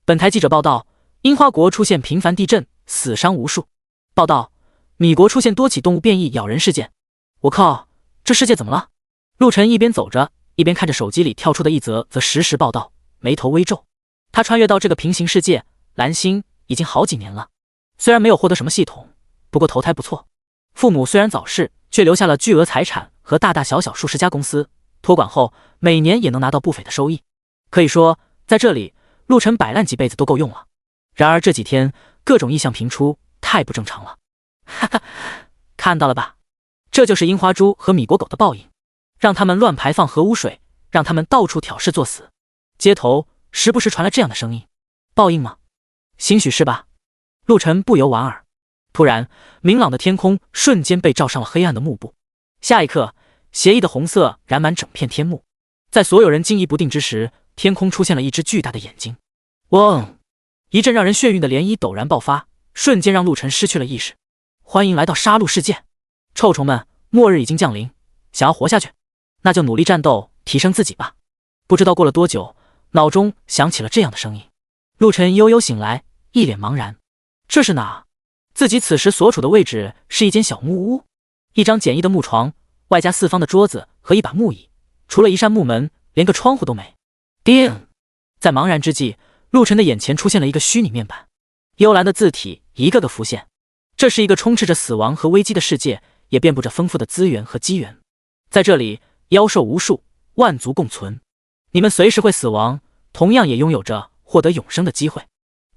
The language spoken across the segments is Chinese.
本台记者报道，樱花国出现频繁地震，死伤无数。报道，米国出现多起动物变异咬人事件。我靠，这世界怎么了？陆晨一边走着，一边看着手机里跳出的一则实时报道，眉头微皱。他穿越到这个平行世界蓝星已经好几年了，虽然没有获得什么系统，不过投胎不错。父母虽然早逝，却留下了巨额财产和大大小小数十家公司，托管后每年也能拿到不菲的收益。可以说，在这里陆晨摆烂几辈子都够用了。然而这几天各种异象频出，太不正常了。哈哈，看到了吧？这就是樱花猪和米国狗的报应，让他们乱排放核污水，让他们到处挑事作死。街头时不时传来这样的声音，报应吗？兴许是吧。陆晨不由莞尔。突然，明朗的天空瞬间被罩上了黑暗的幕布。下一刻，邪异的红色染满整片天幕。在所有人惊疑不定之时，天空出现了一只巨大的眼睛。嗡！一阵让人眩晕的涟漪陡然爆发，瞬间让陆晨失去了意识。欢迎来到杀戮世界，臭虫们，末日已经降临，想要活下去，那就努力战斗，提升自己吧。不知道过了多久，脑中响起了这样的声音。陆晨悠悠醒来，一脸茫然。这是哪？自己此时所处的位置是一间小木屋，一张简易的木床，外加四方的桌子和一把木椅，除了一扇木门，连个窗户都没。叮！在茫然之际，陆晨的眼前出现了一个虚拟面板，幽蓝的字体一个个浮现。这是一个充斥着死亡和危机的世界，也遍布着丰富的资源和机缘。在这里，妖兽无数，万族共存。你们随时会死亡，同样也拥有着获得永生的机会。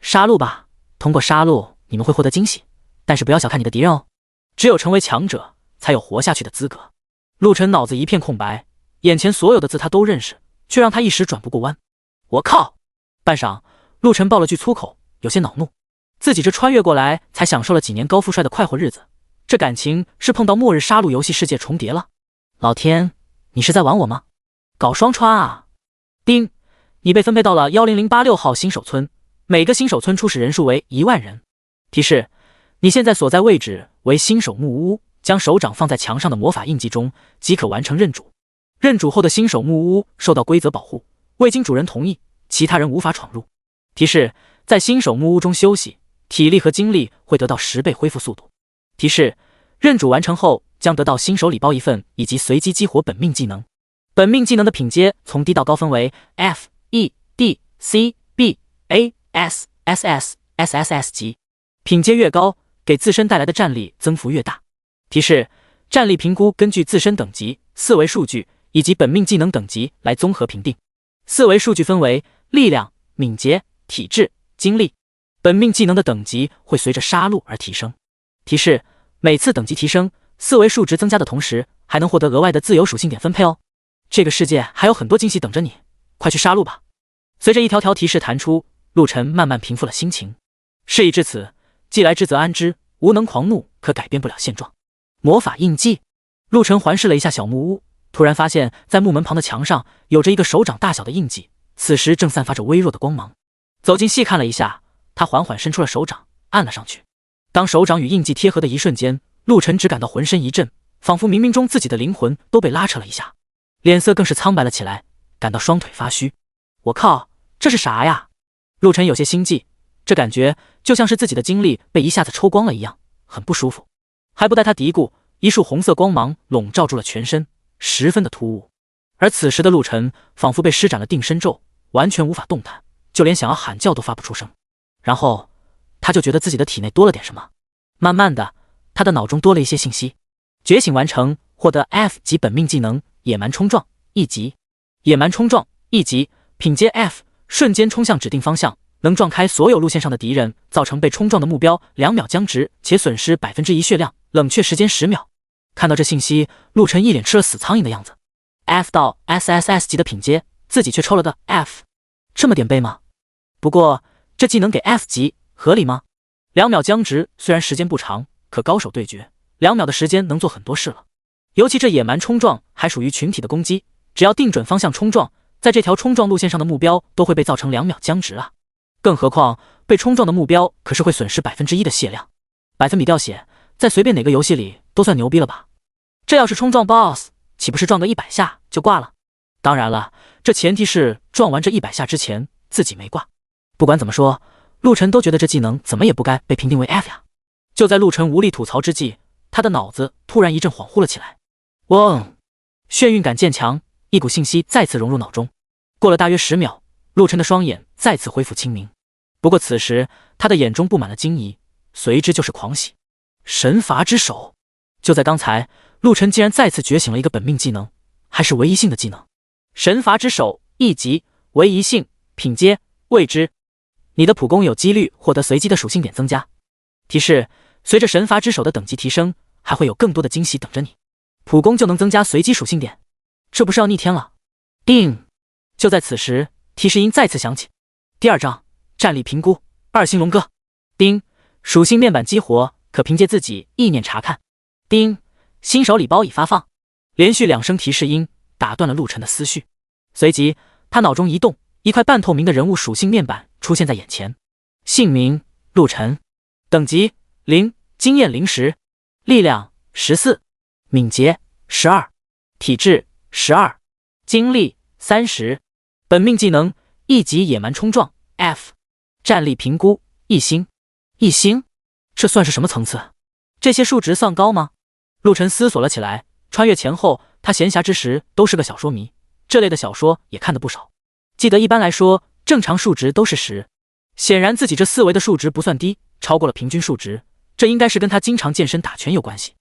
杀戮吧，通过杀戮你们会获得惊喜，但是不要小看你的敌人哦。只有成为强者，才有活下去的资格。陆晨脑子一片空白，眼前所有的字他都认识，却让他一时转不过弯。我靠！半晌，陆晨爆了句粗口，有些恼怒。自己这穿越过来才享受了几年高富帅的快活日子，这感情是碰到末日杀戮游戏世界重叠了。老天，你是在玩我吗？搞双穿啊！叮，你被分配到了10086号新手村，每个新手村初始人数为10000人。提示，你现在所在位置为新手木屋，将手掌放在墙上的魔法印记中，即可完成认主。认主后的新手木屋受到规则保护，未经主人同意，其他人无法闯入。提示，在新手木屋中休息，体力和精力会得到10倍恢复速度。提示，认主完成后将得到新手礼包1份，以及随机激活本命技能。本命技能的品阶从低到高分为 F、E、D、C、B、A、S、SS、SSS 级，品阶越高，给自身带来的战力增幅越大。提示，战力评估根据自身等级、4维数据以及本命技能等级来综合评定。4维数据分为力量、敏捷、体质、精力。本命技能的等级会随着杀戮而提升。提示，每次等级提升，4维数值增加的同时，还能获得额外的自由属性点分配哦。这个世界还有很多惊喜等着你，快去杀戮吧！随着一条条提示弹出，陆晨慢慢平复了心情。事已至此，既来之则安之，无能狂怒可改变不了现状。魔法印记，陆晨环视了一下小木屋，突然发现在木门旁的墙上有着一个手掌大小的印记，此时正散发着微弱的光芒。走近细看了一下，他缓缓伸出了手掌，按了上去。当手掌与印记贴合的一瞬间，陆晨只感到浑身一震，仿佛冥冥中自己的灵魂都被拉扯了一下，脸色更是苍白了起来，感到双腿发虚。我靠，这是啥呀？陆晨有些心悸，这感觉就像是自己的精力被一下子抽光了一样，很不舒服。还不待他嘀咕，一束红色光芒笼罩住了全身，十分的突兀。而此时的陆晨仿佛被施展了定身咒，完全无法动弹，就连想要喊叫都发不出声。然后他就觉得自己的体内多了点什么，慢慢的，他的脑中多了一些信息。觉醒完成，获得 F 级本命技能野蛮冲撞1级。野蛮冲撞1级，品阶 F， 瞬间冲向指定方向，能撞开所有路线上的敌人，造成被冲撞的目标2秒僵直，且损失1%血量，冷却时间10秒。看到这信息，陆晨一脸吃了死苍蝇的样子。F 到 SSS 级的品阶，自己却抽了个 F， 这么点背吗？不过这技能给 F 级合理吗？2秒僵直虽然时间不长，可高手对决2秒的时间能做很多事了。尤其这野蛮冲撞还属于群体的攻击，只要定准方向冲撞，在这条冲撞路线上的目标都会被造成2秒僵直啊！更何况被冲撞的目标可是会损失1%的血量，百分比掉血，在随便哪个游戏里都算牛逼了吧？这要是冲撞 BOSS， 岂不是撞个100下就挂了？当然了，这前提是撞完这100下之前自己没挂。不管怎么说，陆晨都觉得这技能怎么也不该被评定为 F 呀。就在陆晨无力吐槽之际，他的脑子突然一阵恍惚了起来。嗡，眩晕感渐强，一股信息再次融入脑中。过了大约10秒，陆晨的双眼再次恢复清明。不过此时他的眼中布满了惊疑，随之就是狂喜。神罚之手！就在刚才，陆晨竟然再次觉醒了一个本命技能，还是唯一性的技能。神罚之手1级，唯一性，品阶未知。你的普攻有几率获得随机的属性点增加。提示：随着神罚之手的等级提升，还会有更多的惊喜等着你。普攻就能增加随机属性点，这不是要逆天了？叮！就在此时，提示音再次响起。第2章战力评估2星龙哥。叮！属性面板激活，可凭借自己意念查看。叮！新手礼包已发放。连续2声提示音打断了陆晨的思绪，随即他脑中一动，一块半透明的人物属性面板出现在眼前。姓名：陆晨，等级0，经验010，力量14，敏捷12，体质12，精力30。本命技能1级野蛮冲撞 F。 战力评估1星。1星？这算是什么层次？这些数值算高吗？陆晨思索了起来。穿越前后，他闲暇之时都是个小说迷，这类的小说也看得不少。记得一般来说，正常数值都是10。显然自己这4维的数值不算低，超过了平均数值，这应该是跟他经常健身打拳有关系。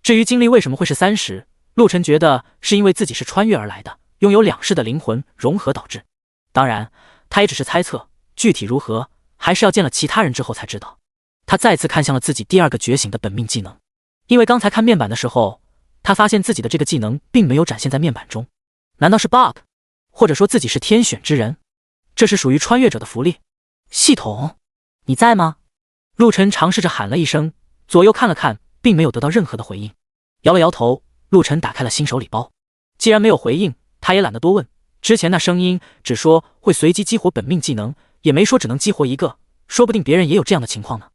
至于精力为什么会是30，陆晨觉得是因为自己是穿越而来的，拥有2世的灵魂融合导致。当然，他也只是猜测，具体如何还是要见了其他人之后才知道。他再次看向了自己第2个觉醒的本命技能，因为刚才看面板的时候，他发现自己的这个技能并没有展现在面板中。难道是 bug？ 或者说自己是天选之人？这是属于穿越者的福利。系统，你在吗？陆晨尝试着喊了一声，左右看了看，并没有得到任何的回应。摇了摇头，陆晨打开了新手礼包。既然没有回应，他也懒得多问。之前那声音只说会随机激活本命技能，也没说只能激活1个，说不定别人也有这样的情况呢。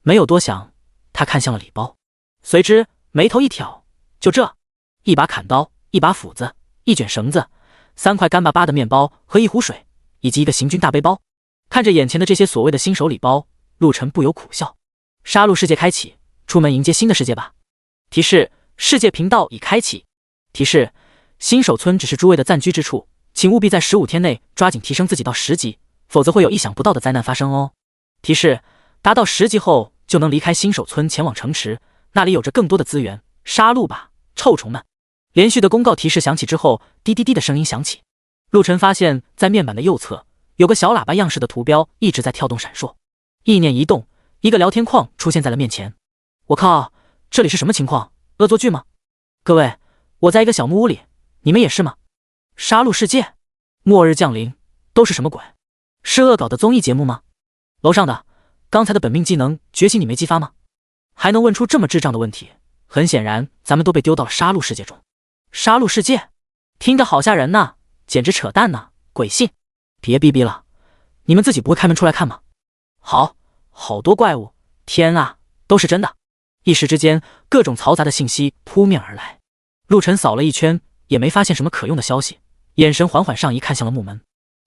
没有多想，他看向了礼包，随之眉头一挑，就这，一把砍刀，一把斧子，一卷绳子，3块干巴巴的面包和1壶水，以及一个行军大背包。看着眼前的这些所谓的新手礼包，陆晨不由苦笑。杀戮世界开启，出门迎接新的世界吧。提示：世界频道已开启。提示：新手村只是诸位的暂居之处，请务必在15天内抓紧提升自己到10级，否则会有意想不到的灾难发生哦。提示：达到10级后就能离开新手村前往城池，那里有着更多的资源，杀戮吧，臭虫们！连续的公告提示响起之后，滴滴滴的声音响起。陆晨发现在面板的右侧有个小喇叭样式的图标一直在跳动闪烁，意念一动，一个聊天框出现在了面前。我靠，这里是什么情况？恶作剧吗？各位，我在一个小木屋里，你们也是吗？杀戮世界，末日降临，都是什么鬼？是恶搞的综艺节目吗？楼上的，刚才的本命技能觉醒你没激发吗？还能问出这么智障的问题，很显然咱们都被丢到了杀戮世界中。杀戮世界，听着好吓人呐，简直扯淡呐，鬼信！别逼逼了，你们自己不会开门出来看吗？好多怪物，天啊，都是真的！一时之间，各种嘈杂的信息扑面而来。陆晨扫了一圈，也没发现什么可用的消息，眼神缓缓上移，看向了木门。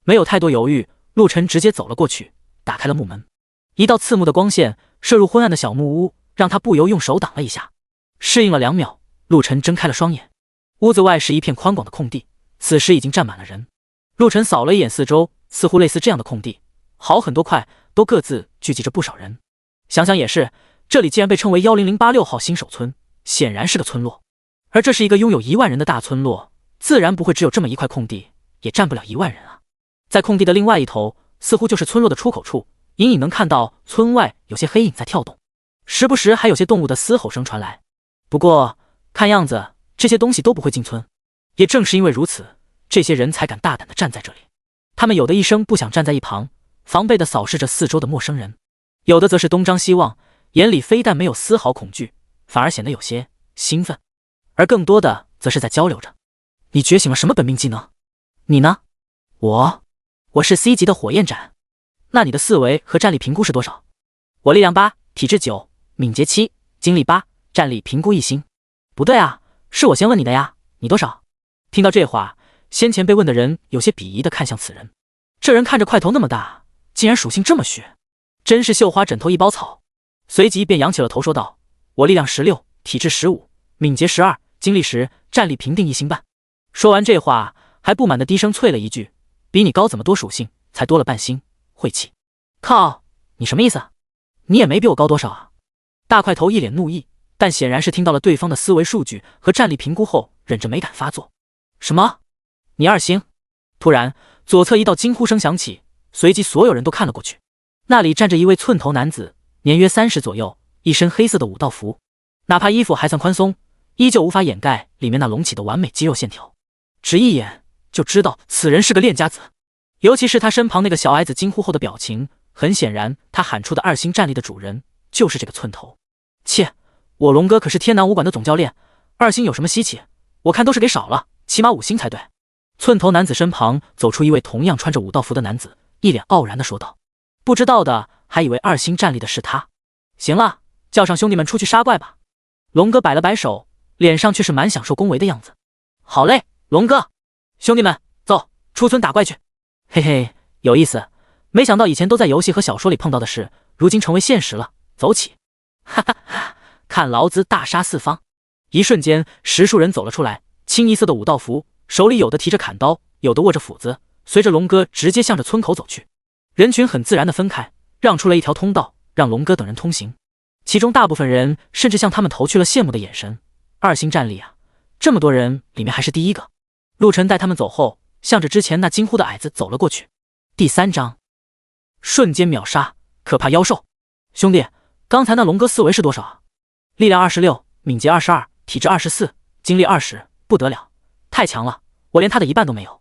没有太多犹豫，陆晨直接走了过去，打开了木门。一道刺目的光线射入昏暗的小木屋，让他不由用手挡了一下。适应了2秒，陆晨睁开了双眼。屋子外是一片宽广的空地，此时已经站满了人。陆晨扫了一眼四周，似乎类似这样的空地，好很多块都各自聚集着不少人。想想也是，这里既然被称为10086号新手村，显然是个村落，而这是一个拥有1万人的大村落，自然不会只有这么一块空地，也站不了1万人啊。在空地的另外一头，似乎就是村落的出口处，隐隐能看到村外有些黑影在跳动，时不时还有些动物的嘶吼声传来。不过看样子这些东西都不会进村，也正是因为如此，这些人才敢大胆地站在这里。他们有的一声不响站在一旁，防备地扫视着四周的陌生人，有的则是东张西望，眼里非但没有丝毫恐惧，反而显得有些兴奋，而更多的则是在交流着。你觉醒了什么本命技能？你呢？我是 C 级的火焰斩。那你的4维和战力评估是多少？我力量8，体质9，敏捷7，精力8，战力评估1星。不对啊，是我先问你的呀，你多少？听到这话，先前被问的人有些鄙夷地看向此人。这人看着块头那么大，竟然属性这么虚，真是绣花枕头一包草。随即便仰起了头说道：“我力量16，体质15，敏捷12，精力10，战力平定1星半。”说完这话，还不满的低声啐了一句：“比你高怎么多属性，才多了半星，晦气！”靠，你什么意思？你也没比我高多少啊！大块头一脸怒意，但显然是听到了对方的思维数据和战力评估后，忍着没敢发作。什么？你2星？突然，左侧一道惊呼声响起，随即所有人都看了过去。那里站着一位寸头男子，年约30左右，一身黑色的武道服，哪怕衣服还算宽松，依旧无法掩盖里面那隆起的完美肌肉线条，只一眼就知道此人是个练家子。尤其是他身旁那个小矮子惊呼后的表情，很显然他喊出的2星战力的主人就是这个寸头。切，我龙哥可是天南武馆的总教练，2星有什么稀奇？我看都是给少了，起码5星才对。寸头男子身旁走出一位同样穿着武道服的男子，一脸傲然地说道。不知道的还以为2星战力的是他。行了，叫上兄弟们出去杀怪吧。龙哥摆了摆手，脸上却是蛮享受恭维的样子。好嘞，龙哥，兄弟们，走，出村打怪去。嘿嘿，有意思，没想到以前都在游戏和小说里碰到的事，如今成为现实了，走起。哈哈哈，看老子大杀四方。一瞬间10数人走了出来，清一色的武道服，手里有的提着砍刀，有的握着斧子，随着龙哥直接向着村口走去。人群很自然地分开，让出了一条通道，让龙哥等人通行。其中大部分人甚至向他们投去了羡慕的眼神。2星战力啊，这么多人里面还是第一个。陆晨带他们走后，向着之前那惊呼的矮子走了过去。第3章，瞬间秒杀可怕妖兽。兄弟，刚才那龙哥四维是多少啊？力量26，敏捷22，体质24，精力20，不得了，太强了，我连他的一半都没有。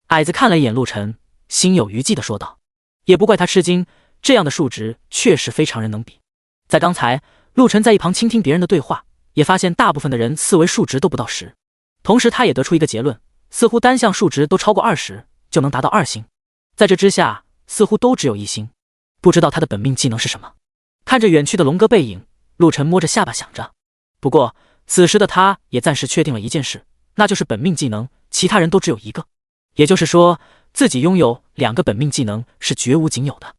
矮子看了一眼陆晨，心有余悸地说道。也不怪他吃惊，这样的数值确实非常人能比。在刚才，陆晨在一旁倾听别人的对话，也发现大部分的人四维数值都不到10。同时他也得出一个结论，似乎单项数值都超过20就能达到2星，在这之下似乎都只有1星。不知道他的本命技能是什么。看着远去的龙哥背影，陆晨摸着下巴想着。不过此时的他也暂时确定了一件事，那就是本命技能其他人都只有1个，也就是说自己拥有2个本命技能是绝无仅有的。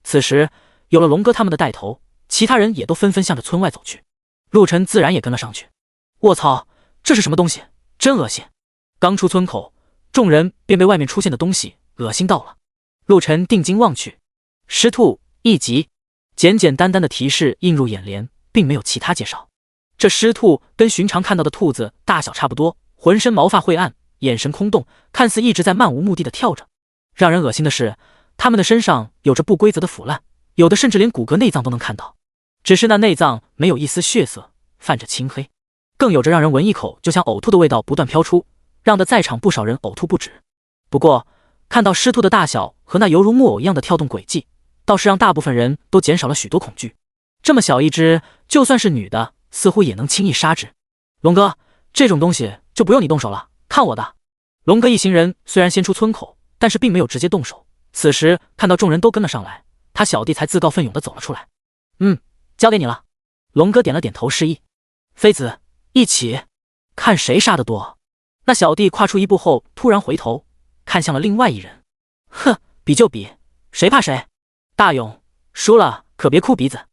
此时有了龙哥他们的带头，其他人也都纷纷向着村外走去，陆晨自然也跟了上去。卧槽，这是什么东西？真恶心！刚出村口，众人便被外面出现的东西恶心到了。陆晨定睛望去，尸兔1级，简简单单的提示映入眼帘，并没有其他介绍。这尸兔跟寻常看到的兔子大小差不多，浑身毛发晦暗，眼神空洞，看似一直在漫无目的的跳着。让人恶心的是，它们的身上有着不规则的腐烂，有的甚至连骨骼内脏都能看到，只是那内脏没有一丝血色，泛着青黑，更有着让人闻一口就想呕吐的味道不断飘出，让得在场不少人呕吐不止。不过看到尸兔的大小和那犹如木偶一样的跳动轨迹，倒是让大部分人都减少了许多恐惧。这么小一只，就算是女的似乎也能轻易杀之。龙哥，这种东西就不用你动手了，看我的。龙哥一行人虽然先出村口，但是并没有直接动手。此时看到众人都跟了上来，他小弟才自告奋勇地走了出来。交给你了。龙哥点了点头示意。妃子，一起看谁杀得多。那小弟跨出一步后突然回头看向了另外一人。哼，比就比，谁怕谁。大勇，输了可别哭鼻子。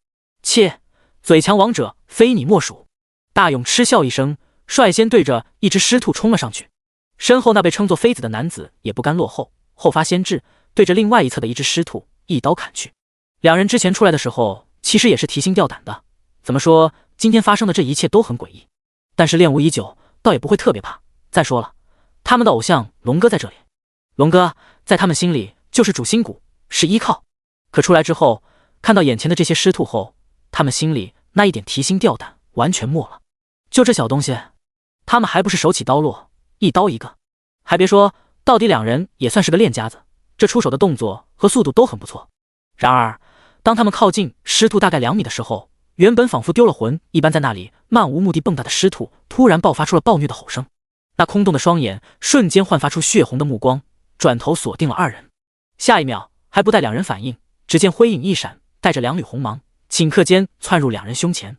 切，嘴强王者非你莫属。大勇嗤笑一声，率先对着一只尸兔冲了上去。身后那被称作妃子的男子也不甘落后，后发先至，对着另外一侧的一只尸兔一刀砍去。两人之前出来的时候其实也是提心吊胆的，怎么说今天发生的这一切都很诡异，但是练武已久，倒也不会特别怕。再说了，他们的偶像龙哥在这里，龙哥在他们心里就是主心骨，是依靠。可出来之后，看到眼前的这些尸兔后，他们心里那一点提心吊胆完全没了。就这小东西，他们还不是手起刀落，一刀一个。还别说，到底两人也算是个练家子，这出手的动作和速度都很不错。然而当他们靠近尸兔大概2米的时候，原本仿佛丢了魂一般在那里漫无目的蹦跶的尸兔突然爆发出了暴虐的吼声，那空洞的双眼瞬间焕发出血红的目光，转头锁定了二人。下一秒还不待两人反应，只见灰影一闪，带着2缕红芒，顷刻间窜入两人胸前。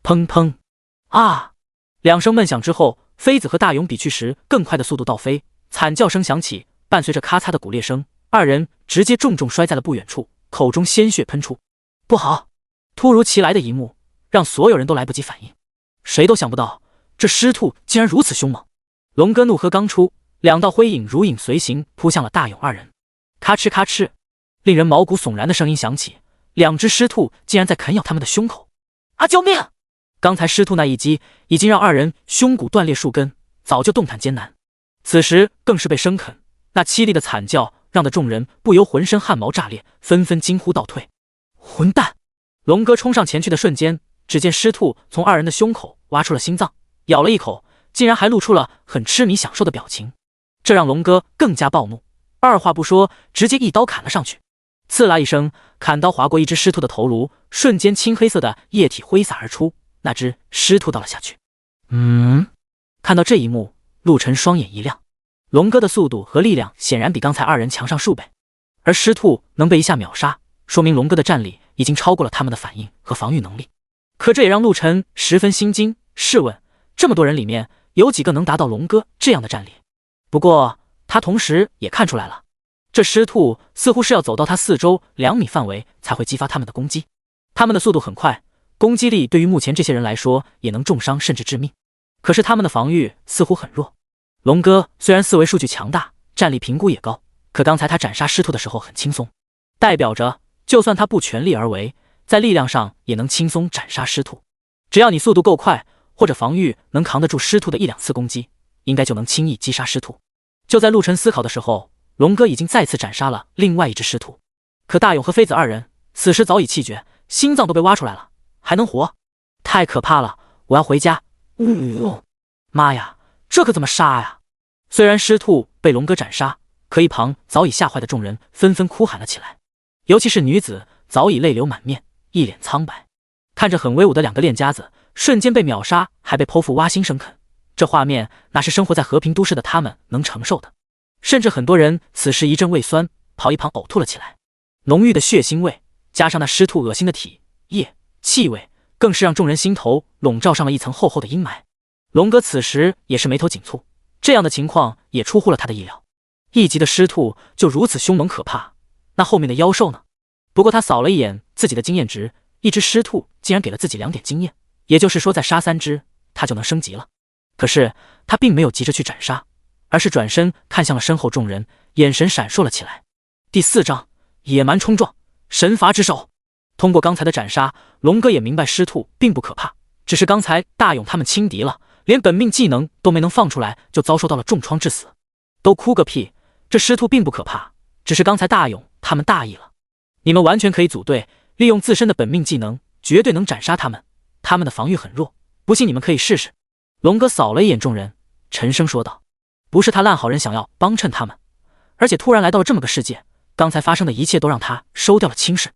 砰砰啊！2声闷响之后，妃子和大勇比去时更快的速度倒飞，惨叫声响起，伴随着咔嚓的骨裂声，二人直接重重摔在了不远处，口中鲜血喷出。不好！突如其来的一幕让所有人都来不及反应，谁都想不到这狮兔竟然如此凶猛。龙哥怒喝刚出，两道灰影如影随形扑向了大勇二人。咔哧咔哧，令人毛骨悚然的声音响起，两只狮兔竟然在啃咬他们的胸口。啊！救命！刚才狮兔那一击已经让二人胸骨断裂数根，早就动弹艰难，此时更是被生啃，那凄厉的惨叫让得众人不由浑身汗毛炸裂，纷纷惊呼倒退。混蛋！龙哥冲上前去的瞬间，只见狮兔从二人的胸口挖出了心脏，咬了一口，竟然还露出了很痴迷享受的表情，这让龙哥更加暴怒，二话不说，直接一刀砍了上去。刺啦一声，砍刀划过一只狮兔的头颅，瞬间青黑色的液体挥洒而出，那只狮兔倒了下去。看到这一幕，陆晨双眼一亮，龙哥的速度和力量显然比刚才二人强上数倍，而狮兔能被一下秒杀，说明龙哥的战力已经超过了他们的反应和防御能力。可这也让陆晨十分心惊，试问这么多人里面有几个能达到龙哥这样的战力？不过他同时也看出来了，这狮兔似乎是要走到他四周2米范围才会激发他们的攻击，他们的速度很快，攻击力对于目前这些人来说也能重伤甚至致命，可是他们的防御似乎很弱。龙哥虽然四维数据强大，战力评估也高，可刚才他斩杀狮兔的时候很轻松，代表着就算他不全力而为，在力量上也能轻松斩杀狮兔。只要你速度够快，或者防御能扛得住狮兔的1-2次攻击，应该就能轻易击杀狮兔。就在陆晨思考的时候，龙哥已经再次斩杀了另外一只狮兔。可大勇和妃子二人此时早已气绝，心脏都被挖出来了，还能活？太可怕了！我要回家。妈呀，这可怎么杀呀？虽然狮兔被龙哥斩杀，可一旁早已吓坏的众人纷纷哭喊了起来，尤其是女子早已泪流满面，一脸苍白，看着很威武的2个练家子瞬间被秒杀，还被剖腹挖心生啃，这画面哪是生活在和平都市的他们能承受的？甚至很多人此时一阵胃酸，跑一旁呕吐了起来。浓郁的血腥味加上那狮兔恶心的体液气味，更是让众人心头笼罩上了一层厚厚的阴霾。龙哥此时也是眉头紧蹙，这样的情况也出乎了他的意料。1级的狮兔就如此凶猛可怕，那后面的妖兽呢？不过他扫了一眼自己的经验值，一只狮兔竟然给了自己2点经验，也就是说再杀3只他就能升级了。可是他并没有急着去斩杀，而是转身看向了身后众人，眼神闪烁了起来。第4章野蛮冲撞，神罚之手。通过刚才的斩杀，龙哥也明白狮兔并不可怕，只是刚才大勇他们轻敌了，连本命技能都没能放出来，就遭受到了重创致死。都哭个屁，这狮兔并不可怕，只是刚才大勇他们大意了。你们完全可以组队，利用自身的本命技能，绝对能斩杀他们，他们的防御很弱，不信你们可以试试。龙哥扫了一眼众人，沉声说道。不是他烂好人想要帮衬他们，而且突然来到了这么个世界，刚才发生的一切都让他收掉了轻视。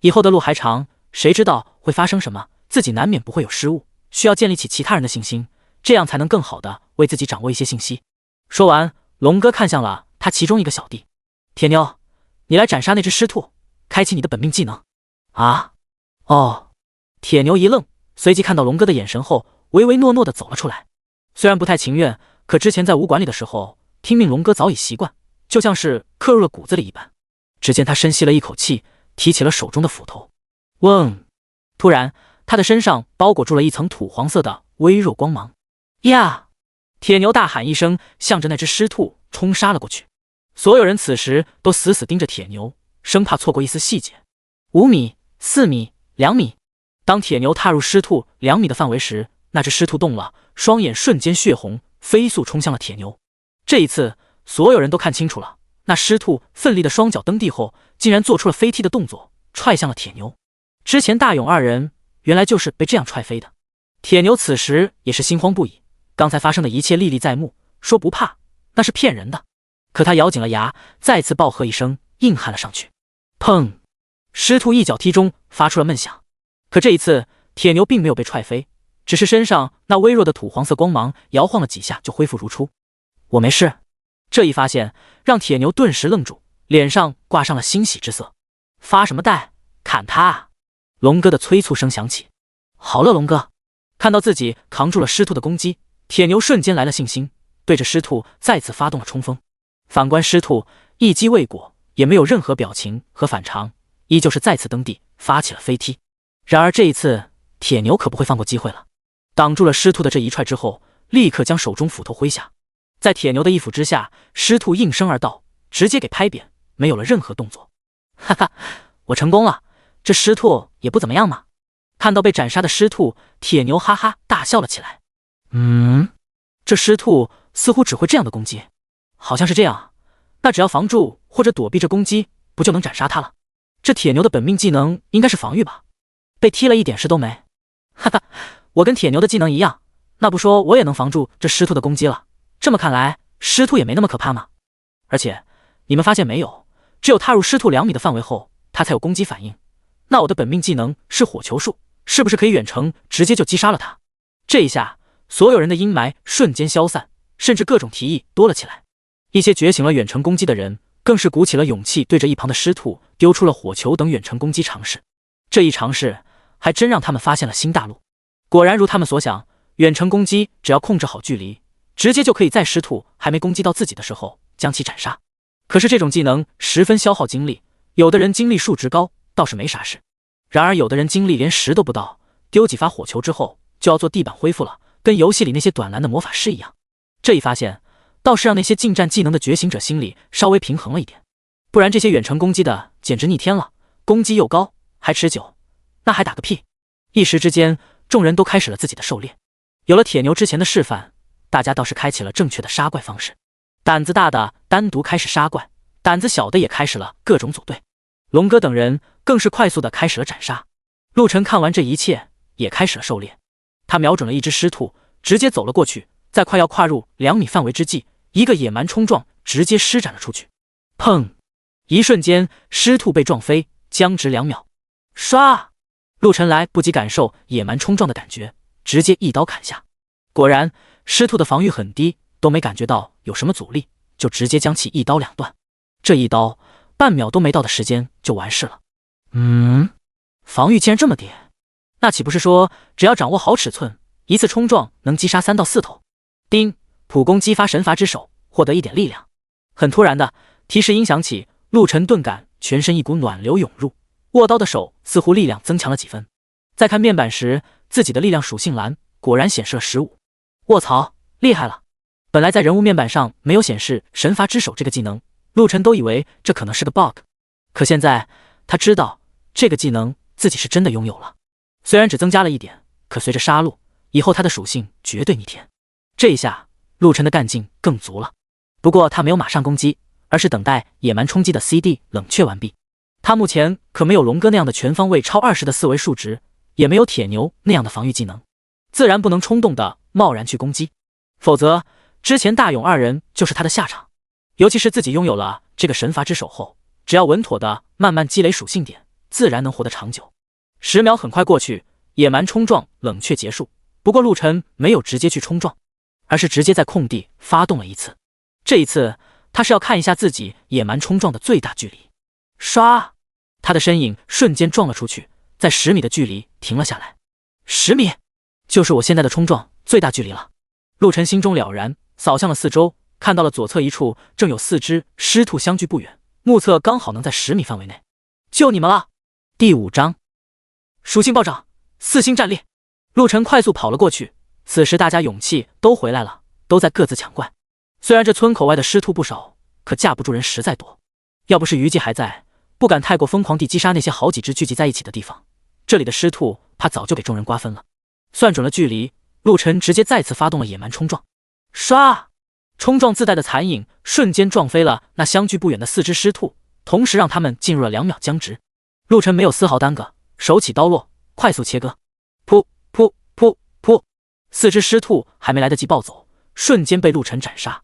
以后的路还长，谁知道会发生什么，自己难免不会有失误，需要建立起其他人的信心，这样才能更好的为自己掌握一些信息。说完，龙哥看向了他其中一个小弟，铁妞，你来斩杀那只狮兔，开启你的本命技能。啊？哦。铁牛一愣，随即看到龙哥的眼神后，唯唯诺诺的走了出来。虽然不太情愿，可之前在武馆里的时候，听命龙哥早已习惯，就像是刻入了骨子里一般。只见他深吸了一口气，提起了手中的斧头。嗡！突然，他的身上包裹住了一层土黄色的微弱光芒。呀！铁牛大喊一声，向着那只狮兔冲杀了过去。所有人此时都死死盯着铁牛，生怕错过一丝细节。5米、4米、2米。当铁牛踏入狮兔2米的范围时，那只狮兔动了，双眼瞬间血红，飞速冲向了铁牛。这一次，所有人都看清楚了，那狮兔奋力的双脚蹬地后，竟然做出了飞踢的动作，踹向了铁牛。之前大勇二人原来就是被这样踹飞的。铁牛此时也是心慌不已，刚才发生的一切历历在目，说不怕那是骗人的。可他咬紧了牙，再次暴喝一声，硬撼了上去。砰！狮兔一脚踢中，发出了闷响。可这一次，铁牛并没有被踹飞，只是身上那微弱的土黄色光芒摇晃了几下就恢复如初。我没事。这一发现让铁牛顿时愣住，脸上挂上了欣喜之色。发什么呆？砍他啊！龙哥的催促声响起。好了，龙哥。看到自己扛住了狮兔的攻击，铁牛瞬间来了信心，对着狮兔再次发动了冲锋。反观狮兔，一击未果，也没有任何表情和反常，依旧是再次蹬地发起了飞踢。然而这一次铁牛可不会放过机会了，挡住了狮兔的这一踹之后，立刻将手中斧头挥下。在铁牛的一斧之下，狮兔应声而到，直接给拍扁，没有了任何动作。哈哈，我成功了，这狮兔也不怎么样嘛。看到被斩杀的狮兔，铁牛哈哈大笑了起来。这狮兔似乎只会这样的攻击，好像是这样，那只要防住或者躲避这攻击，不就能斩杀它了？这铁牛的本命技能应该是防御吧？被踢了一点事都没。哈哈，我跟铁牛的技能一样，那不说我也能防住这狮兔的攻击了。这么看来，狮兔也没那么可怕嘛。而且你们发现没有，只有踏入狮兔2米的范围后，它才有攻击反应。那我的本命技能是火球术，是不是可以远程直接就击杀了它？这一下，所有人的阴霾瞬间消散，甚至各种提议多了起来。一些觉醒了远程攻击的人，更是鼓起了勇气，对着一旁的狮兔丢出了火球等远程攻击尝试。这一尝试还真让他们发现了新大陆。果然如他们所想，远程攻击只要控制好距离，直接就可以在狮兔还没攻击到自己的时候将其斩杀。可是这种技能十分消耗精力，有的人精力数值高，倒是没啥事。然而有的人精力连10都不到，丢几发火球之后就要做地板恢复了，跟游戏里那些短蓝的魔法师一样。这一发现倒是让那些近战技能的觉醒者心里稍微平衡了一点，不然这些远程攻击的简直逆天了，攻击又高还持久，那还打个屁！一时之间，众人都开始了自己的狩猎。有了铁牛之前的示范，大家倒是开启了正确的杀怪方式。胆子大的单独开始杀怪，胆子小的也开始了各种组队。龙哥等人更是快速的开始了斩杀。陆晨看完这一切，也开始了狩猎。他瞄准了一只狮兔，直接走了过去，在快要跨入2米范围之际，一个野蛮冲撞直接施展了出去。砰！一瞬间，狮兔被撞飞，僵直2秒。唰！陆晨来不及感受野蛮冲撞的感觉，直接一刀砍下。果然，狮兔的防御很低，都没感觉到有什么阻力，就直接将其一刀两断。这一刀，半秒都没到的时间就完事了。防御竟然这么低，那岂不是说只要掌握好尺寸，一次冲撞能击杀3到4头？丁，普攻激发神罚之手，获得1点力量。很突然的提示音响起，陆晨顿感全身一股暖流涌入，握刀的手似乎力量增强了几分。再看面板时，自己的力量属性栏果然显示了15。卧槽，厉害了！本来在人物面板上没有显示神罚之手这个技能，陆晨都以为这可能是个 bug。可现在他知道这个技能自己是真的拥有了。虽然只增加了1点，可随着杀戮，以后他的属性绝对逆天。这一下，陆晨的干劲更足了。不过他没有马上攻击，而是等待野蛮冲击的 CD 冷却完毕。他目前可没有龙哥那样的全方位超20的4维数值，也没有铁牛那样的防御技能，自然不能冲动的贸然去攻击，否则之前大勇2人就是他的下场。尤其是自己拥有了这个神罚之手后，只要稳妥的慢慢积累属性点，自然能活得长久。10秒很快过去，野蛮冲撞冷却结束。不过陆晨没有直接去冲撞，而是直接在空地发动了一次。这一次他是要看一下自己野蛮冲撞的最大距离。唰，他的身影瞬间撞了出去，在10米的距离停了下来。10米，就是我现在的冲撞最大距离了。陆晨心中了然，扫向了四周，看到了左侧一处正有4只狮兔相距不远，目测刚好能在10米范围内。就你们了！第5章，属性暴涨，4星战力。陆晨快速跑了过去，此时大家勇气都回来了，都在各自抢怪。虽然这村口外的狮兔不少，可架不住人实在多。要不是虞姬还在，不敢太过疯狂地击杀那些好几只聚集在一起的地方，这里的狮兔怕早就给众人瓜分了。算准了距离，陆晨直接再次发动了野蛮冲撞。唰！冲撞自带的残影瞬间撞飞了那相距不远的4只狮兔，同时让他们进入了2秒僵直。陆晨没有丝毫耽搁，手起刀落，快速切割。噗噗噗噗，4只狮兔还没来得及暴走，瞬间被陆晨斩杀。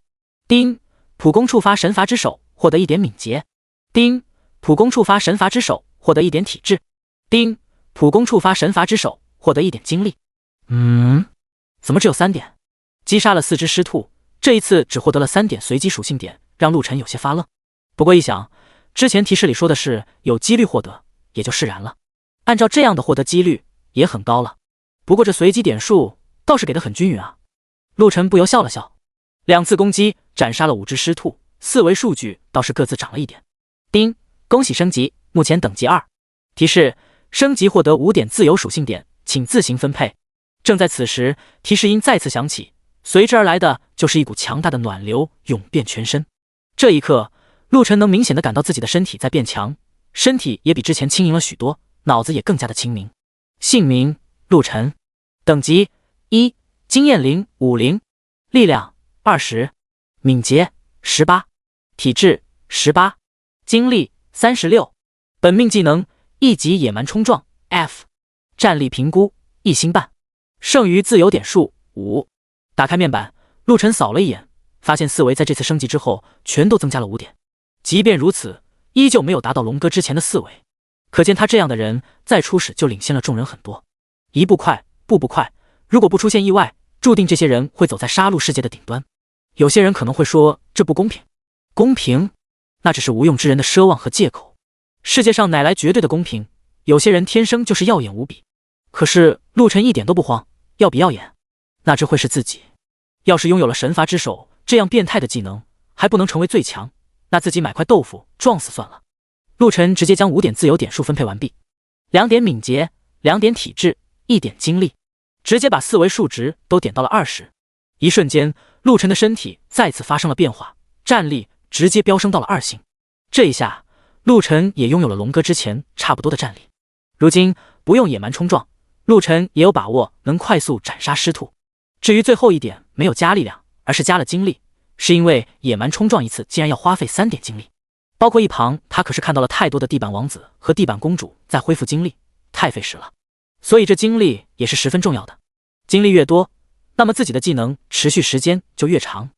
丁，普攻触发神罚之手，获得1点敏捷。丁，普攻触发神罚之手，获得1点体质。丁，普攻触发神罚之手，获得1点精力。怎么只有3点？击杀了4只狮兔，这一次只获得了3点随机属性点，让陆晨有些发愣。不过一想，之前提示里说的是有几率获得，也就释然了。按照这样的获得几率也很高了。不过这随机点数倒是给的很均匀啊。陆晨不由笑了笑。2次攻击斩杀了5只狮兔，4维数据倒是各自涨了1点。丁，恭喜升级，目前等级2。提示：升级获得5点自由属性点，请自行分配。正在此时，提示音再次响起，随之而来的就是一股强大的暖流涌遍全身。这一刻，陆晨能明显的感到自己的身体在变强，身体也比之前轻盈了许多，脑子也更加的清明。姓名：陆晨，等级1，经验0 50，力量20，敏捷18，体质18，精力36。本命技能1级野蛮冲撞 F， 战力评估1星半，剩余自由点数5。打开面板，陆晨扫了一眼，发现四维在这次升级之后全都增加了5点。即便如此，依旧没有达到龙哥之前的4维，可见他这样的人在初始就领先了众人很多。一步快，步步快，如果不出现意外，注定这些人会走在杀戮世界的顶端。有些人可能会说这不公平，公平？那只是无用之人的奢望和借口。世界上哪来绝对的公平？有些人天生就是耀眼无比。可是陆晨一点都不慌，要不耀眼，那只会是自己。要是拥有了神罚之手这样变态的技能，还不能成为最强，那自己买块豆腐撞死算了。陆晨直接将5点自由点数分配完毕，2点敏捷，2点体质，1点精力，直接把4维数值都点到了20。一瞬间，陆晨的身体再次发生了变化，战力直接飙升到了2星。这一下，陆晨也拥有了龙哥之前差不多的战力。如今不用野蛮冲撞，陆晨也有把握能快速斩杀狮兔。至于最后一点没有加力量，而是加了精力，是因为野蛮冲撞一次竟然要花费3点精力。包括一旁他可是看到了太多的地板王子和地板公主在恢复精力，太费时了。所以这精力也是十分重要的，精力越多，那么自己的技能持续时间就越长。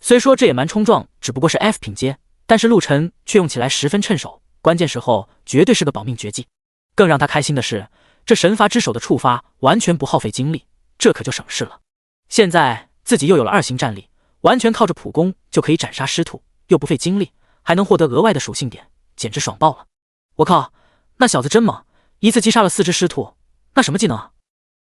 虽说这野蛮冲撞只不过是 F 品阶，但是陆晨却用起来十分趁手，关键时候绝对是个保命绝技。更让他开心的是，这神罚之手的触发完全不耗费精力，这可就省事了。现在自己又有了2星战力，完全靠着普攻就可以斩杀狮兔，又不费精力，还能获得额外的属性点，简直爽爆了。我靠，那小子真猛，一次击杀了4只狮兔，那什么技能啊？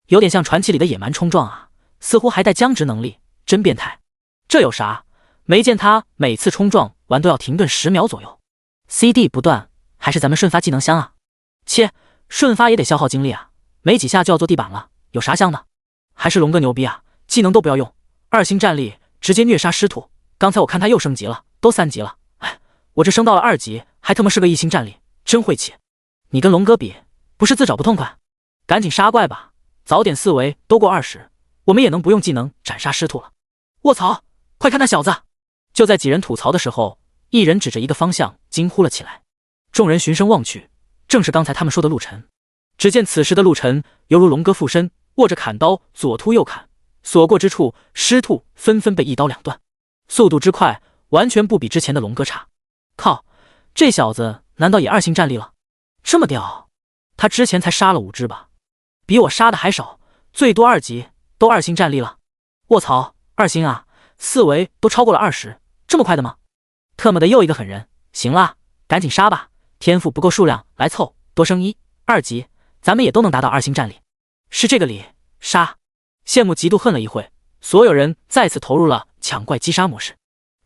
有点像传奇里的野蛮冲撞啊，似乎还带僵直能力，真变态。这有啥？没见他每次冲撞完都要停顿10秒左右。CD 不断，还是咱们瞬发技能香啊？切，瞬发也得消耗精力啊，没几下就要做地板了，有啥香的？还是龙哥牛逼啊，技能都不要用，2星战力直接虐杀狮兔。刚才我看他又升级了，都3级了，哎，我这升到了2级，还他妈是个1星战力，真晦气。你跟龙哥比，不是自找不痛快？赶紧杀怪吧，早点4维都过20，我们也能不用技能斩杀狮兔了。卧槽，快看那小子！就在几人吐槽的时候，一人指着一个方向惊呼了起来。众人循声望去，正是刚才他们说的陆晨。只见此时的陆晨犹如龙哥附身，握着砍刀左突右砍，所过之处狮兔纷纷被一刀两断，速度之快完全不比之前的龙哥差。靠，这小子难道也2星战力了？这么屌，他之前才杀了5只吧，比我杀的还少，最多2级都2星战力了。卧槽，2星啊，4维都超过了20，这么快的吗？特么的又一个狠人，行了，赶紧杀吧，天赋不够数量来凑，多升1、2级，咱们也都能达到2星战力。是这个理，杀！羡慕嫉妒恨了一会，所有人再次投入了抢怪击杀模式。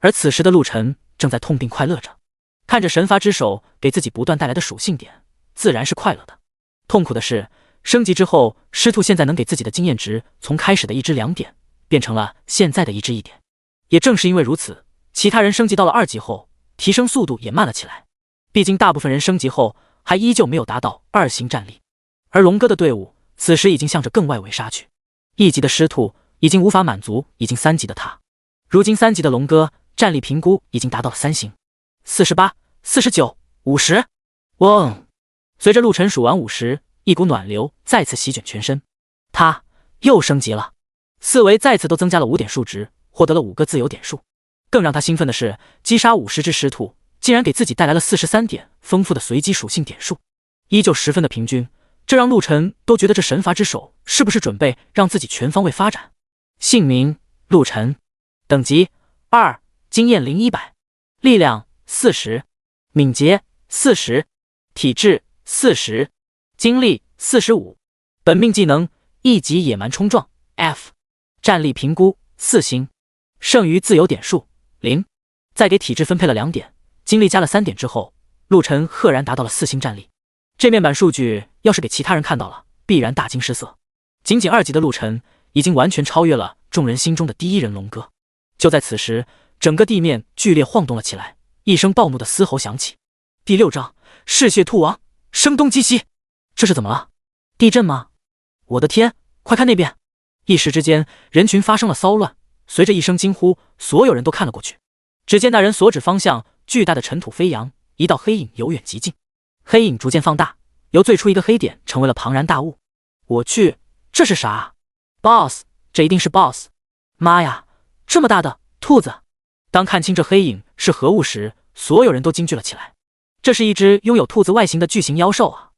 而此时的陆晨正在痛并快乐着，看着神罚之手给自己不断带来的属性点，自然是快乐的。痛苦的是，升级之后，狮兔现在能给自己的经验值从开始的1只2点，变成了现在的1只1点。也正是因为如此，其他人升级到了2级后，提升速度也慢了起来。毕竟大部分人升级后还依旧没有达到2星战力，而龙哥的队伍此时已经向着更外围杀去。1级的狮兔已经无法满足已经3级的他，如今3级的龙哥战力评估已经达到了3星，48、49、50。嗡！随着陆晨数完50，一股暖流再次席卷全身，他又升级了，4维再次都增加了5点数值，获得了5个自由点数。更让他兴奋的是，击杀50只狮兔竟然给自己带来了43点丰富的随机属性点数，依旧十分的平均。这让陆晨都觉得这神罚之手是不是准备让自己全方位发展。姓名：陆晨，等级2，经验0 100，力量40，敏捷40，体质40，精力45。本命技能1级野蛮冲撞 F， 战力评估4星，剩余自由点数0。在给体质分配了2点，精力加了3点之后，陆晨赫然达到了4星战力。这面板数据要是给其他人看到了，必然大惊失色。仅仅2级的陆晨已经完全超越了众人心中的第一人龙哥。就在此时，整个地面剧烈晃动了起来，一声暴怒的嘶吼响起。第6章嗜血兔王声东击西。这是怎么了？地震吗？我的天，快看那边！一时之间，人群发生了骚乱。随着一声惊呼，所有人都看了过去。只见那人所指方向，巨大的尘土飞扬，一道黑影由远及近，黑影逐渐放大，由最初一个黑点成为了庞然大物。我去，这是啥 ？Boss， 这一定是 Boss！ 妈呀，这么大的兔子！当看清这黑影是何物时，所有人都惊惧了起来。这是一只拥有兔子外形的巨型妖兽啊，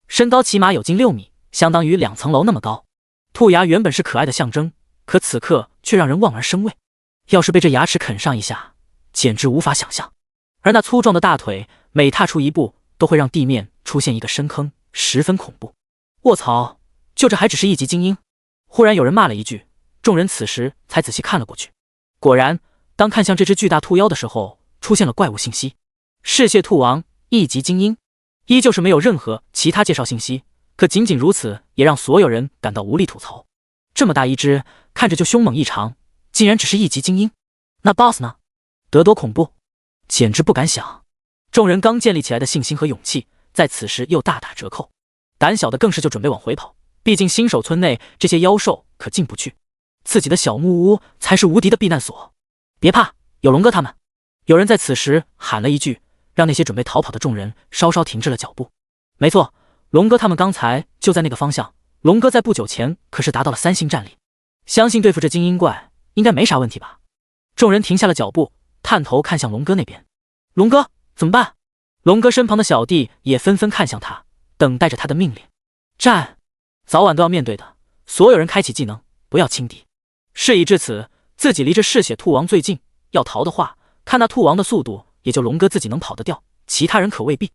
身高起码有近6米，相当于2层楼那么高。兔牙原本是可爱的象征，可此刻却让人望而生畏。要是被这牙齿啃上一下，简直无法想象。而那粗壮的大腿，每踏出一步，都会让地面出现一个深坑，十分恐怖。卧槽，就这还只是1级精英？忽然有人骂了一句，众人此时才仔细看了过去。果然，当看向这只巨大兔妖的时候，出现了怪物信息：嗜血兔王1级精英。依旧是没有任何其他介绍信息，可仅仅如此，也让所有人感到无力吐槽。这么大一只，看着就凶猛异常，竟然只是1级精英。那 BOSS 呢？得多恐怖，简直不敢想。众人刚建立起来的信心和勇气，在此时又大打折扣。胆小的更是就准备往回跑，毕竟新手村内这些妖兽可进不去，自己的小木屋才是无敌的避难所。别怕，有龙哥他们。有人在此时喊了一句，让那些准备逃跑的众人稍稍停滞了脚步。没错，龙哥他们刚才就在那个方向。龙哥在不久前可是达到了3星战力，相信对付这精英怪应该没啥问题吧。众人停下了脚步，探头看向龙哥那边。龙哥怎么办？龙哥身旁的小弟也纷纷看向他，等待着他的命令。战，早晚都要面对的。所有人开启技能，不要轻敌。事已至此，自己离这嗜血兔王最近，要逃的话，看那兔王的速度，也就龙哥自己能跑得掉，其他人可未必。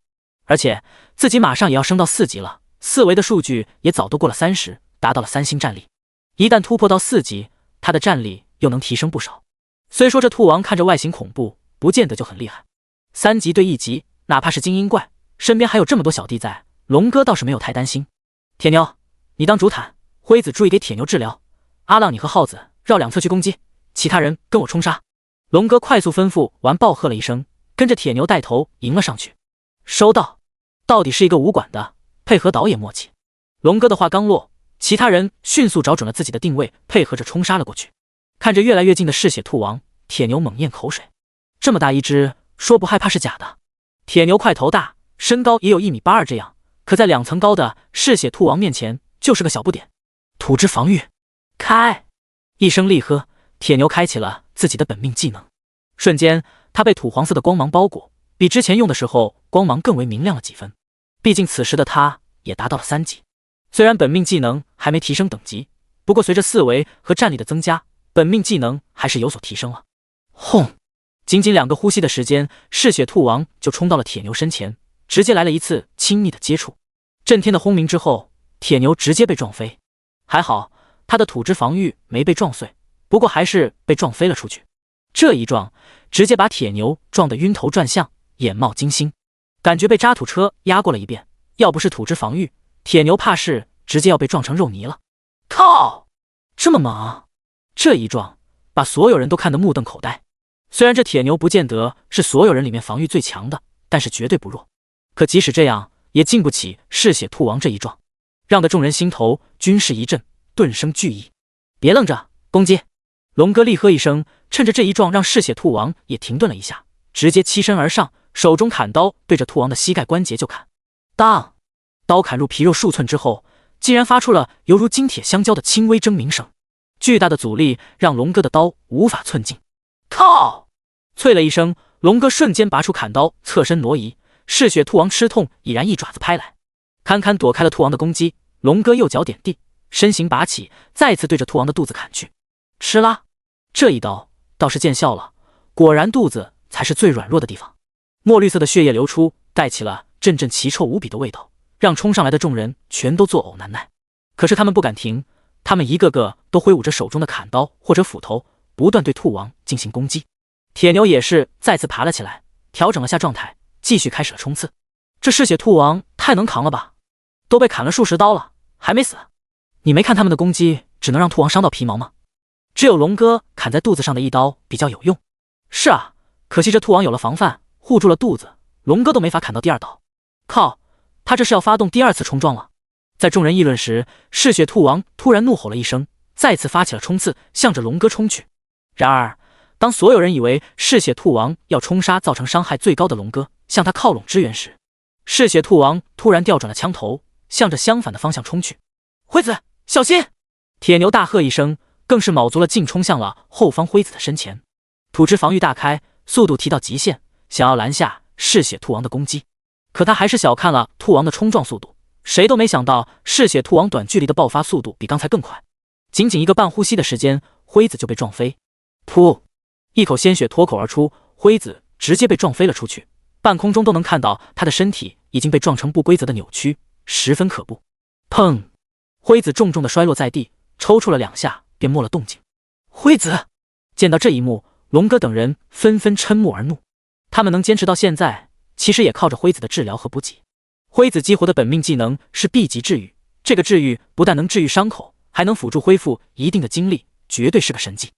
而且自己马上也要升到4级了，4维的数据也早都过了30，达到了3星战力。一旦突破到4级，他的战力又能提升不少。虽说这兔王看着外形恐怖，不见得就很厉害。3级对1级，哪怕是精英怪，身边还有这么多小弟在，龙哥倒是没有太担心。铁牛，你当主坦，辉子注意给铁牛治疗。阿浪，你和耗子绕2侧去攻击，其他人跟我冲杀。龙哥快速吩咐完，暴喝了一声，跟着铁牛带头迎了上去。收到。到底是一个武馆的，配合导演默契。龙哥的话刚落，其他人迅速找准了自己的定位，配合着冲杀了过去。看着越来越近的嗜血兔王，铁牛猛咽口水。这么大一只，说不害怕是假的。铁牛块头大，身高也有1.82米这样，可在2层高的嗜血兔王面前就是个小不点。土之防御，开！一声厉喝，铁牛开启了自己的本命技能。瞬间，他被土黄色的光芒包裹，比之前用的时候光芒更为明亮了几分。毕竟此时的他也达到了3级，虽然本命技能还没提升等级，不过随着4维和战力的增加，本命技能还是有所提升了。轰！仅仅2个呼吸的时间，嗜血兔王就冲到了铁牛身前，直接来了一次亲密的接触。震天的轰鸣之后，铁牛直接被撞飞。还好他的土之防御没被撞碎，不过还是被撞飞了出去。这一撞直接把铁牛撞得晕头转向，眼冒金星，感觉被渣土车压过了一遍。要不是土之防御，铁牛怕是直接要被撞成肉泥了。靠，这么猛！这一撞把所有人都看得目瞪口呆。虽然这铁牛不见得是所有人里面防御最强的，但是绝对不弱。可即使这样，也经不起嗜血兔王这一撞，让得众人心头均是一震，顿生惧意。别愣着，攻击！龙哥厉喝一声，趁着这一撞，让嗜血兔王也停顿了一下，直接欺身而上，手中砍刀对着兔王的膝盖关节就砍。当，刀砍入皮肉数寸之后，竟然发出了犹如金铁相交的轻微铮鸣声。巨大的阻力让龙哥的刀无法寸进。靠！啐了一声，龙哥瞬间拔出砍刀，侧身挪移。嗜血兔王吃痛，已然一爪子拍来，堪堪躲开了兔王的攻击。龙哥右脚点地，身形拔起，再次对着兔王的肚子砍去。吃啦！这一刀倒是见效了，果然肚子才是最软弱的地方。墨绿色的血液流出，带起了阵阵奇臭无比的味道，让冲上来的众人全都作呕难耐。可是他们不敢停，他们一个个都挥舞着手中的砍刀或者斧头，不断对兔王进行攻击。铁牛也是再次爬了起来，调整了下状态，继续开始了冲刺。这嗜血兔王太能扛了吧，都被砍了数十刀了，还没死。你没看他们的攻击只能让兔王伤到皮毛吗？只有龙哥砍在肚子上的一刀比较有用。是啊，可惜这兔王有了防范，护住了肚子，龙哥都没法砍到第二刀。靠，他这是要发动第二次冲撞了。在众人议论时，嗜血兔王突然怒吼了一声，再次发起了冲刺，向着龙哥冲去。然而当所有人以为嗜血兔王要冲杀造成伤害最高的龙哥，向他靠拢支援时，嗜血兔王突然调转了枪头，向着相反的方向冲去。辉子，小心！铁牛大喝一声，更是卯足了劲冲向了后方辉子的身前。土之防御大开，速度提到极限，想要拦下嗜血兔王的攻击。可他还是小看了兔王的冲撞速度，谁都没想到嗜血兔王短距离的爆发速度比刚才更快。仅仅一个半呼吸的时间，辉子就被撞飞。噗！一口鲜血脱口而出，辉子直接被撞飞了出去，半空中都能看到他的身体已经被撞成不规则的扭曲，十分可怖。砰！辉子重重的摔落在地，抽搐了2下便没了动静。辉子见到这一幕，龙哥等人纷纷瞠目而怒。他们能坚持到现在，其实也靠着辉子的治疗和补给。辉子激活的本命技能是 B 级治愈，这个治愈不但能治愈伤口，还能辅助恢复一定的精力，绝对是个神技。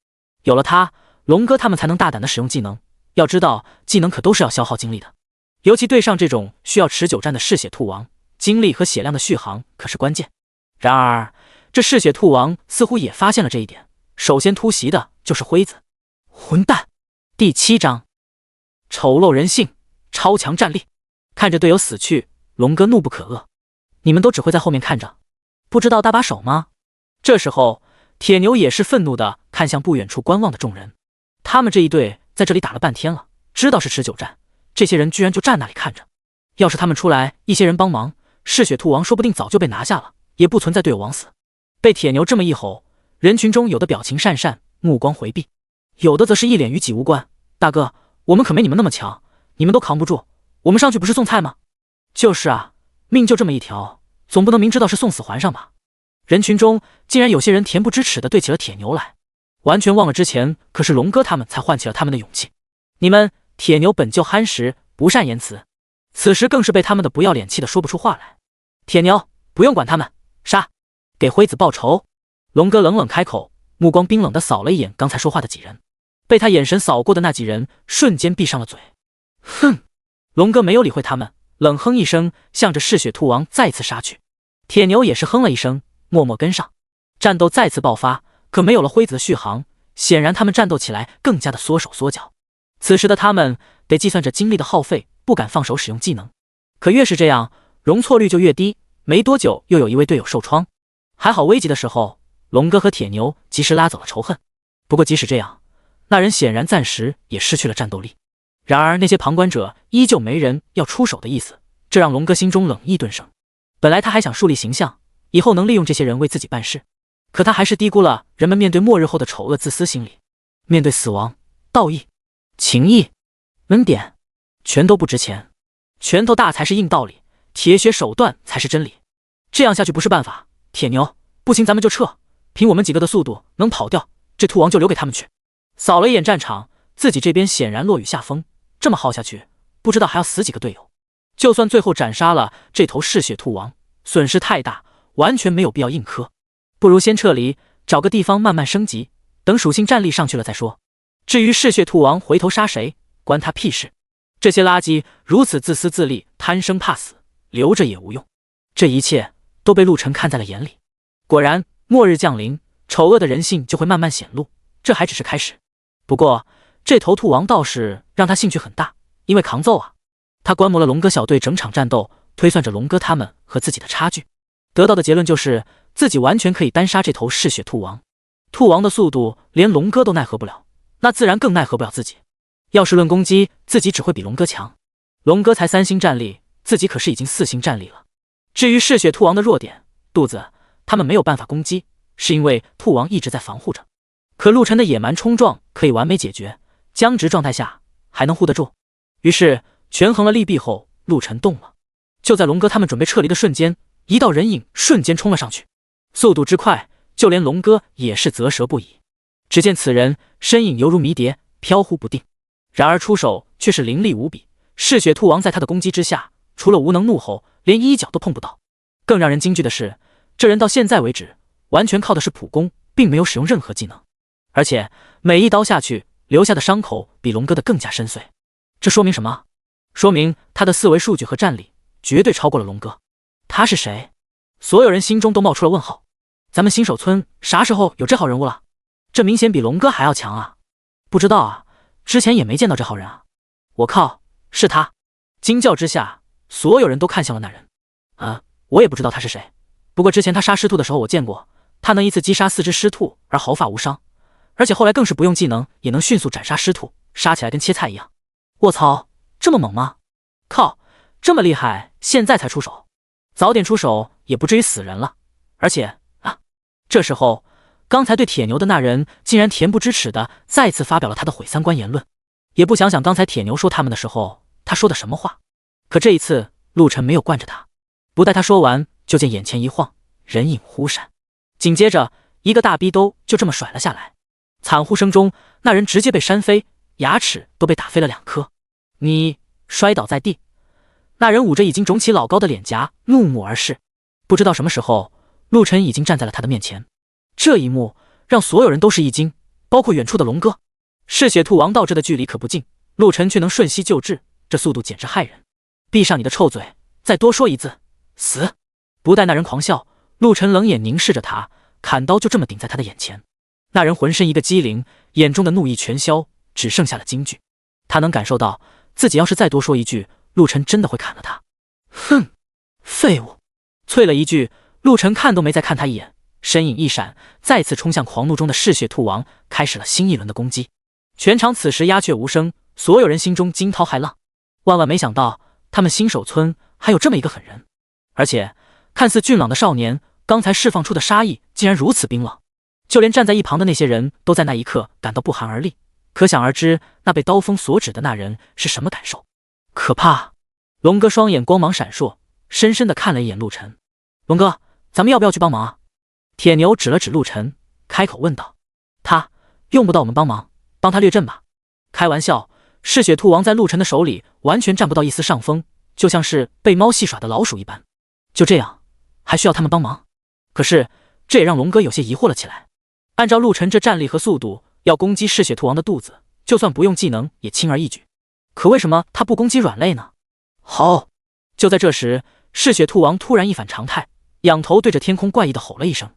有了它，龙哥他们才能大胆的使用技能。要知道，技能可都是要消耗精力的，尤其对上这种需要持久战的嗜血兔王，精力和血量的续航可是关键。然而，这嗜血兔王似乎也发现了这一点，首先突袭的就是辉子。混蛋！第7章，丑陋人性，超强战力。看着队友死去，龙哥怒不可遏。你们都只会在后面看着，不知道搭把手吗？这时候，铁牛也是愤怒的看向不远处观望的众人。他们这一队在这里打了半天了，知道是持久战，这些人居然就站那里看着。要是他们出来一些人帮忙，嗜血兔王说不定早就被拿下了，也不存在队友枉死。被铁牛这么一吼，人群中有的表情讪讪，目光回避，有的则是一脸与己无关。大哥，我们可没你们那么强，你们都扛不住，我们上去不是送菜吗？就是啊，命就这么一条，总不能明知道是送死还上吧。人群中竟然有些人恬不知耻地对起了铁牛来，完全忘了之前可是龙哥他们才唤起了他们的勇气。你们铁牛本就憨实不善言辞，此时更是被他们的不要脸气得说不出话来。铁牛，不用管他们，杀！给辉子报仇！龙哥冷冷开口，目光冰冷地扫了一眼刚才说话的几人，被他眼神扫过的那几人瞬间闭上了嘴。哼！龙哥没有理会他们，冷哼一声，向着嗜血兔王再次杀去。铁牛也是哼了一声，默默跟上。战斗再次爆发，可没有了辉子的续航，显然他们战斗起来更加的缩手缩脚。此时的他们得计算着精力的耗费，不敢放手使用技能。可越是这样，容错率就越低，没多久又有一位队友受创。还好危急的时候，龙哥和铁牛及时拉走了仇恨。不过即使这样，那人显然暂时也失去了战斗力。然而那些旁观者依旧没人要出手的意思，这让龙哥心中冷意顿生。本来他还想树立形象，以后能利用这些人为自己办事，可他还是低估了人们面对末日后的丑恶自私心理。面对死亡，道义、情义、恩典，全都不值钱。拳头大才是硬道理，铁血手段才是真理。这样下去不是办法。铁牛，不行咱们就撤，凭我们几个的速度能跑掉，这兔王就留给他们去。扫了一眼战场，自己这边显然落雨下风，这么耗下去，不知道还要死几个队友。就算最后斩杀了这头嗜血兔王，损失太大，完全没有必要硬磕，不如先撤离，找个地方慢慢升级，等属性战力上去了再说。至于嗜血兔王回头杀谁，关他屁事。这些垃圾如此自私自利，贪生怕死，留着也无用。这一切都被陆晨看在了眼里。果然，末日降临，丑恶的人性就会慢慢显露，这还只是开始。不过这头兔王倒是让他兴趣很大，因为扛揍啊。他观摩了龙哥小队整场战斗，推算着龙哥他们和自己的差距，得到的结论就是自己完全可以单杀这头嗜血兔王。兔王的速度连龙哥都奈何不了，那自然更奈何不了自己。要是论攻击，自己只会比龙哥强。龙哥才3星战力，自己可是已经4星战力了。至于嗜血兔王的弱点，肚子，他们没有办法攻击，是因为兔王一直在防护着。可陆晨的野蛮冲撞可以完美解决，僵直状态下还能护得住。于是权衡了利弊后，陆晨动了。就在龙哥他们准备撤离的瞬间，一道人影瞬间冲了上去，速度之快，就连龙哥也是啧舌不已。只见此人身影犹如迷蝶，飘忽不定，然而出手却是凌厉无比。嗜血兔王在他的攻击之下，除了无能怒吼，连衣角都碰不到。更让人惊惧的是，这人到现在为止完全靠的是普攻，并没有使用任何技能，而且每一刀下去留下的伤口比龙哥的更加深邃。这说明什么？说明他的四维数据和战力绝对超过了龙哥。他是谁？所有人心中都冒出了问号。咱们新手村啥时候有这号人物了？这明显比龙哥还要强啊！不知道啊，之前也没见到这号人啊。我靠，是他！惊叫之下，所有人都看向了那人。我也不知道他是谁，不过之前他杀尸兔的时候我见过，他能一次击杀4只尸兔而毫发无伤，而且后来更是不用技能也能迅速斩杀尸兔，杀起来跟切菜一样。卧槽，这么猛吗？靠，这么厉害，现在才出手，早点出手也不至于死人了。而且这时候刚才对铁牛的那人竟然恬不知耻的再次发表了他的毁三观言论，也不想想刚才铁牛说他们的时候他说的什么话。可这一次陆晨没有惯着他，不待他说完，就见眼前一晃，人影忽闪，紧接着一个大逼兜就这么甩了下来。惨呼声中，那人直接被扇飞，牙齿都被打飞了2颗。你摔倒在地。那人捂着已经肿起老高的脸颊，怒目而视。不知道什么时候，陆晨已经站在了他的面前。这一幕让所有人都是一惊，包括远处的龙哥。嗜血兔王到这的距离可不近，陆晨却能瞬息就至，这速度简直骇人。闭上你的臭嘴，再多说一字，死！不待那人狂笑，陆晨冷眼凝视着他，砍刀就这么顶在他的眼前。那人浑身一个机灵，眼中的怒意全消，只剩下了惊惧。他能感受到自己要是再多说一句，陆晨真的会砍了他。哼，废物！啐了一句，陆晨看都没再看他一眼，身影一闪，再次冲向狂怒中的嗜血兔王，开始了新一轮的攻击。全场此时鸦雀无声，所有人心中惊涛骇浪。万万没想到，他们新手村还有这么一个狠人，而且看似俊朗的少年，刚才释放出的杀意竟然如此冰冷，就连站在一旁的那些人都在那一刻感到不寒而栗。可想而知，那被刀锋所指的那人是什么感受？可怕！龙哥双眼光芒闪烁，深深地看了一眼陆晨。龙哥，咱们要不要去帮忙啊？铁牛指了指陆晨，开口问道。他用不到我们帮忙，帮他掠阵吧。开玩笑，嗜血兔王在陆晨的手里完全占不到一丝上风，就像是被猫戏耍的老鼠一般。就这样，还需要他们帮忙？可是这也让龙哥有些疑惑了起来。按照陆晨这战力和速度，要攻击嗜血兔王的肚子，就算不用技能也轻而易举。可为什么他不攻击软肋呢？吼！就在这时，嗜血兔王突然一反常态，仰头对着天空怪异的吼了一声：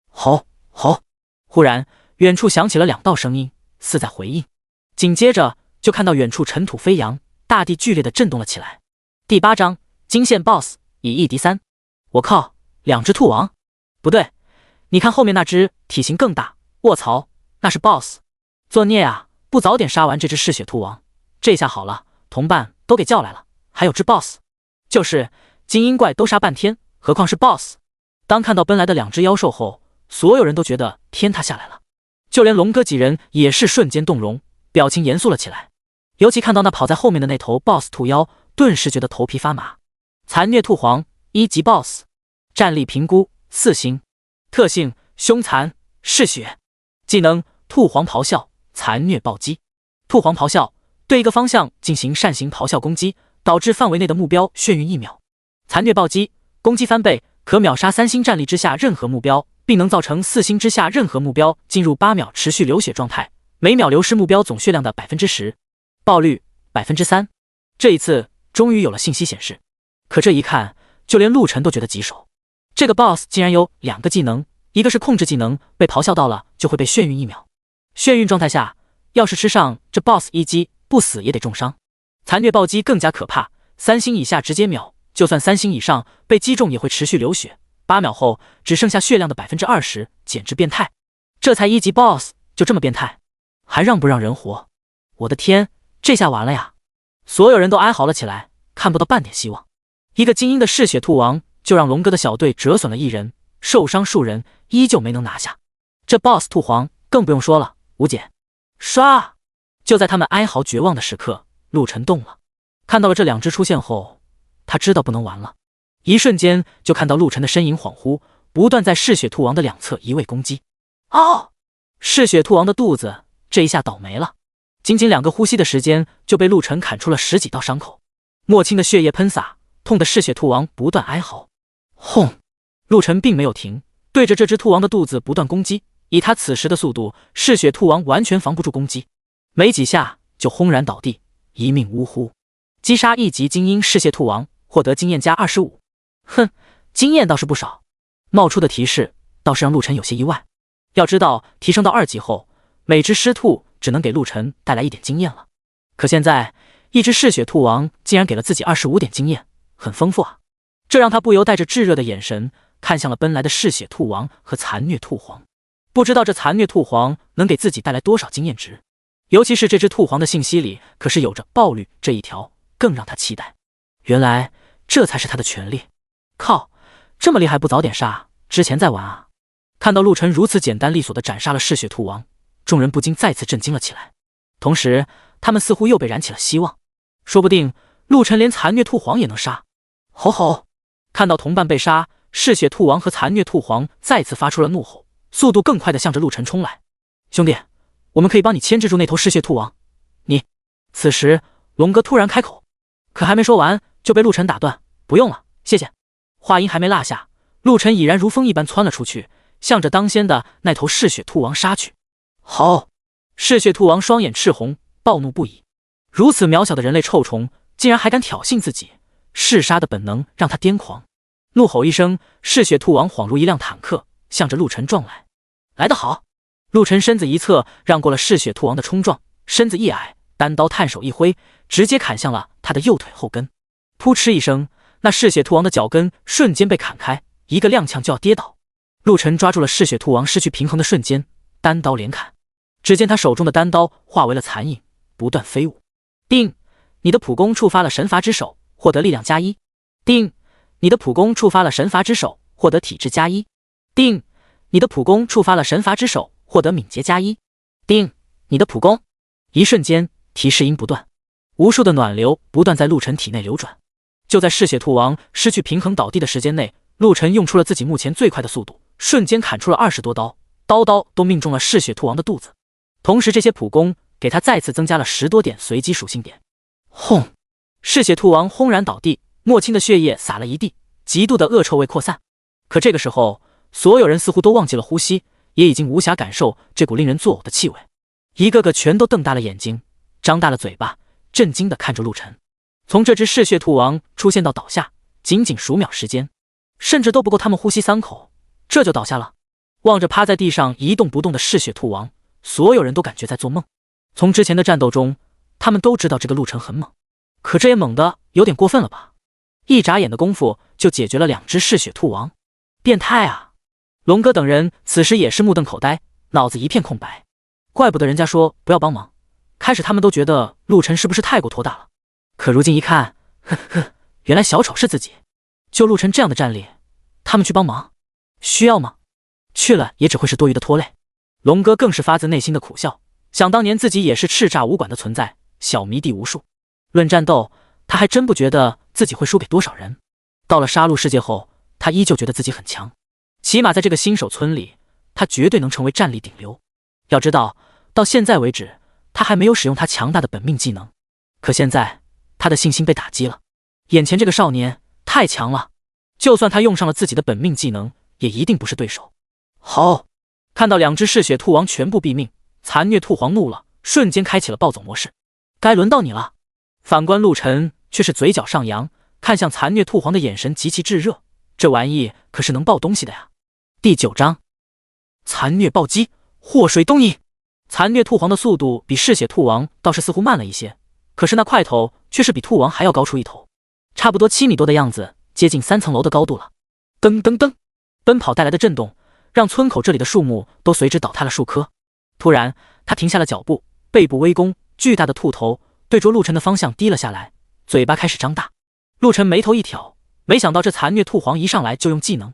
吼吼！忽然远处响起了2道声音，似在回应。紧接着就看到远处尘土飞扬，大地剧烈的震动了起来。第8章惊现 BOSS 以1敌3。我靠，2只兔王？不对，你看后面那只体型更大，卧槽，那是 BOSS！ 作孽啊，不早点杀完这只嗜血兔王。这下好了，同伴都给叫来了，还有只 BOSS。 就是精英怪都杀半天，何况是 BOSS。 当看到奔来的2只妖兽后，所有人都觉得天塌下来了，就连龙哥几人也是瞬间动容，表情严肃了起来。尤其看到那跑在后面的那头 BOSS 兔妖，顿时觉得头皮发麻。残虐兔皇1级 BOSS， 战力评估4星，特性凶残嗜血，技能兔皇咆哮残虐暴击。兔皇咆哮对一个方向进行扇形咆哮攻击，导致范围内的目标眩晕1秒。残虐暴击攻击翻倍，可秒杀3星战力之下任何目标，并能造成4星之下任何目标进入8秒持续流血状态，每秒流失目标总血量的 10%， 爆率 3%。 这一次终于有了信息显示，可这一看就连陆晨都觉得棘手。这个 BOSS 竟然有2个技能，一个是控制技能，被咆哮到了就会被眩晕1秒，眩晕状态下要是吃上这 BOSS 一击，不死也得重伤。残虐暴击更加可怕，3星以下直接秒，就算3星以上被击中也会持续流血，8秒后只剩下血量的 20%， 简直变态。这才1级 BOSS 就这么变态，还让不让人活？我的天，这下完了呀！所有人都哀嚎了起来，看不到半点希望。一个精英的嗜血兔王就让龙哥的小队折损了1人，受伤数人，依旧没能拿下。这 BOSS 兔皇更不用说了，无解。刷！就在他们哀嚎绝望的时刻，陆晨动了。看到了这2只出现后，他知道不能玩了。一瞬间就看到陆晨的身影恍惚，不断在嗜血兔王的2侧移位攻击。哦！嗜血兔王的肚子这一下倒霉了，仅仅2个呼吸的时间就被陆晨砍出了10几道伤口，莫青的血液喷洒，痛得嗜血兔王不断哀嚎。轰！陆晨并没有停，对着这只兔王的肚子不断攻击。以他此时的速度，嗜血兔王完全防不住攻击，没几下就轰然倒地，一命呜呼。击杀1级精英嗜血兔王，获得经验加25。哼，经验倒是不少。冒出的提示倒是让陆晨有些意外。要知道，提升到2级后，每只狮兔只能给陆晨带来1点经验了。可现在，一只嗜血兔王竟然给了自己25点经验，很丰富啊！这让他不由带着炙热的眼神看向了奔来的嗜血兔王和残虐兔皇。不知道这残虐兔皇能给自己带来多少经验值，尤其是这只兔皇的信息里可是有着暴率这一条，更让他期待。原来这才是他的权利。靠，这么厉害不早点杀，之前再玩啊！看到陆晨如此简单利索地斩杀了嗜血兔王，众人不禁再次震惊了起来。同时，他们似乎又被燃起了希望，说不定陆晨连残虐兔皇也能杀。吼吼！看到同伴被杀，嗜血兔王和残虐兔皇再次发出了怒吼，速度更快地向着陆晨冲来。兄弟，我们可以帮你牵制住那头嗜血兔王。你……此时龙哥突然开口，可还没说完就被陆晨打断。不用了，谢谢。话音还没落下，陆晨已然如风一般窜了出去，向着当先的那头嗜血兔王杀去。好！嗜血兔王双眼赤红，暴怒不已。如此渺小的人类臭虫，竟然还敢挑衅自己，嗜杀的本能让他癫狂。怒吼一声，嗜血兔王晃如一辆坦克，向着陆晨撞来。来得好！陆晨身子一侧，让过了嗜血兔王的冲撞，身子一矮，单刀探手一挥，直接砍向了他的右腿后跟。扑哧一声，那嗜血兔王的脚跟瞬间被砍开，一个踉跄就要跌倒。陆晨抓住了嗜血兔王失去平衡的瞬间，单刀连砍。只见他手中的单刀化为了残影，不断飞舞。定，你的普攻触发了神罚之手，获得力量加1。定，你的普攻触发了神罚之手，获得体质加1。定，你的普攻触发了神罚之手，获得敏捷加1。定，你的普攻。一瞬间，提示音不断，无数的暖流不断在陆晨体内流转。就在嗜血兔王失去平衡倒地的时间内，陆晨用出了自己目前最快的速度，瞬间砍出了20多刀，刀刀都命中了嗜血兔王的肚子。同时，这些普攻给他再次增加了10多点随机属性点。轰！嗜血兔王轰然倒地，莫清的血液洒了一地，极度的恶臭味扩散。可这个时候，所有人似乎都忘记了呼吸，也已经无暇感受这股令人作呕的气味，一个个全都瞪大了眼睛，张大了嘴巴，震惊地看着陆晨。从这只嗜血兔王出现到倒下，仅仅数秒时间，甚至都不够他们呼吸3口，这就倒下了。望着趴在地上一动不动的嗜血兔王，所有人都感觉在做梦。从之前的战斗中，他们都知道这个陆晨很猛，可这也猛的有点过分了吧？一眨眼的功夫就解决了2只嗜血兔王，变态啊！龙哥等人此时也是目瞪口呆，脑子一片空白。怪不得人家说不要帮忙，开始他们都觉得陆晨是不是太过托大了，可如今一看，呵呵，原来小丑是自己。就陆晨这样的战力，他们去帮忙，需要吗？去了也只会是多余的拖累。龙哥更是发自内心的苦笑，想当年自己也是叱咤武馆的存在，小迷弟无数。论战斗，他还真不觉得自己会输给多少人。到了杀戮世界后，他依旧觉得自己很强，起码在这个新手村里，他绝对能成为战力顶流。要知道，到现在为止，他还没有使用他强大的本命技能。可现在，他的信心被打击了。眼前这个少年太强了，就算他用上了自己的本命技能，也一定不是对手。好！看到2只嗜血兔王全部毙命，残虐兔皇怒了，瞬间开启了暴走模式。该轮到你了。反观陆晨却是嘴角上扬，看向残虐兔皇的眼神极其炙热，这玩意可是能爆东西的呀。第9章，残虐暴击，祸水东引。残虐兔皇的速度比嗜血兔王倒是似乎慢了一些，可是那块头却是比兔王还要高出一头，差不多7米多的样子，接近3层楼的高度了。噔噔噔，奔跑带来的震动让村口这里的树木都随之倒塌了数棵。突然，他停下了脚步，背部微弓，巨大的兔头对着陆晨的方向低了下来，嘴巴开始张大。陆晨眉头一挑，没想到这残虐兔皇一上来就用技能，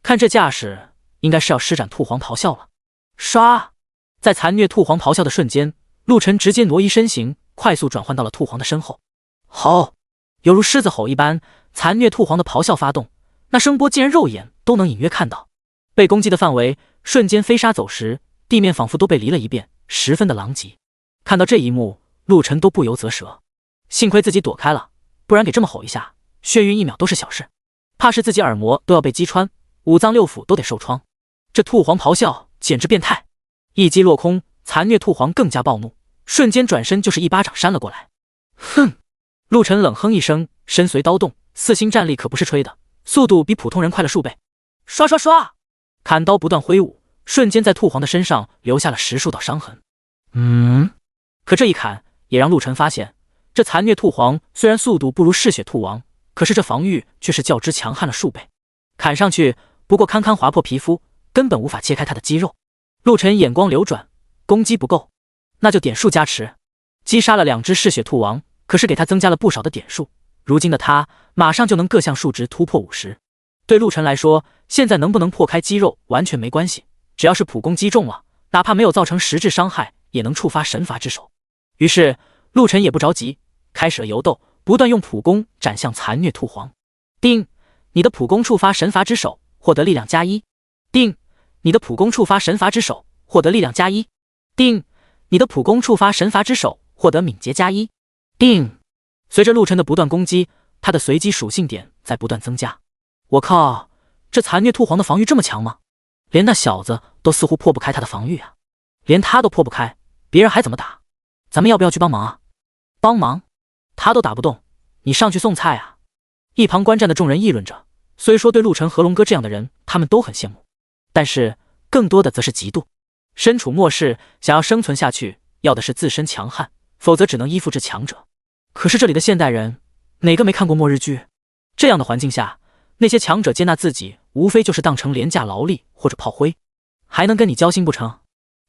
看这架势，应该是要施展兔皇咆哮了。唰！在残虐兔皇咆哮的瞬间，陆晨直接挪移身形，快速转换到了兔皇的身后。好！犹如狮子吼一般，残虐兔皇的咆哮发动，那声波竟然肉眼都能隐约看到。被攻击的范围瞬间飞沙走石，地面仿佛都被犁了一遍，十分的狼藉。看到这一幕，陆晨都不由啧舌，幸亏自己躲开了，不然给这么吼一下，眩晕1秒都是小事，怕是自己耳膜都要被击穿，五脏六腑都得受创。这兔皇咆哮简直变态，一击落空，残虐兔皇更加暴怒，瞬间转身就是一巴掌扇了过来。哼！陆晨冷哼一声，身随刀动，四星战力可不是吹的，速度比普通人快了数倍。刷刷刷，砍刀不断挥舞，瞬间在兔皇的身上留下了10数道伤痕。可这一砍也让陆晨发现，这残虐兔皇虽然速度不如嗜血兔王，可是这防御却是较之强悍了数倍。砍上去不过堪堪划破皮肤，根本无法切开他的肌肉。陆晨眼光流转，攻击不够，那就点数加持。击杀了2只嗜血兔王，可是给他增加了不少的点数。如今的他马上就能各项数值突破50。对陆晨来说，现在能不能破开肌肉完全没关系，只要是普攻击中了，哪怕没有造成实质伤害，也能触发神罚之手。于是陆晨也不着急，开始了游斗，不断用普攻斩向残虐兔皇。定，你的普攻触发神罚之手，获得力量+1。定，你的普攻触发神罚之手，获得力量+1。定，你的普攻触发神罚之手，获得敏捷+1。定。随着陆晨的不断攻击，他的随机属性点在不断增加。我靠，这残虐兔皇的防御这么强吗？连那小子都似乎破不开他的防御啊！连他都破不开，别人还怎么打？咱们要不要去帮忙啊？帮忙？他都打不动，你上去送菜啊！一旁观战的众人议论着，虽说对陆晨和龙哥这样的人他们都很羡慕，但是更多的则是嫉妒。身处末世，想要生存下去，要的是自身强悍，否则只能依附至强者。可是这里的现代人，哪个没看过末日剧？这样的环境下，那些强者接纳自己，无非就是当成廉价劳力或者炮灰，还能跟你交心不成？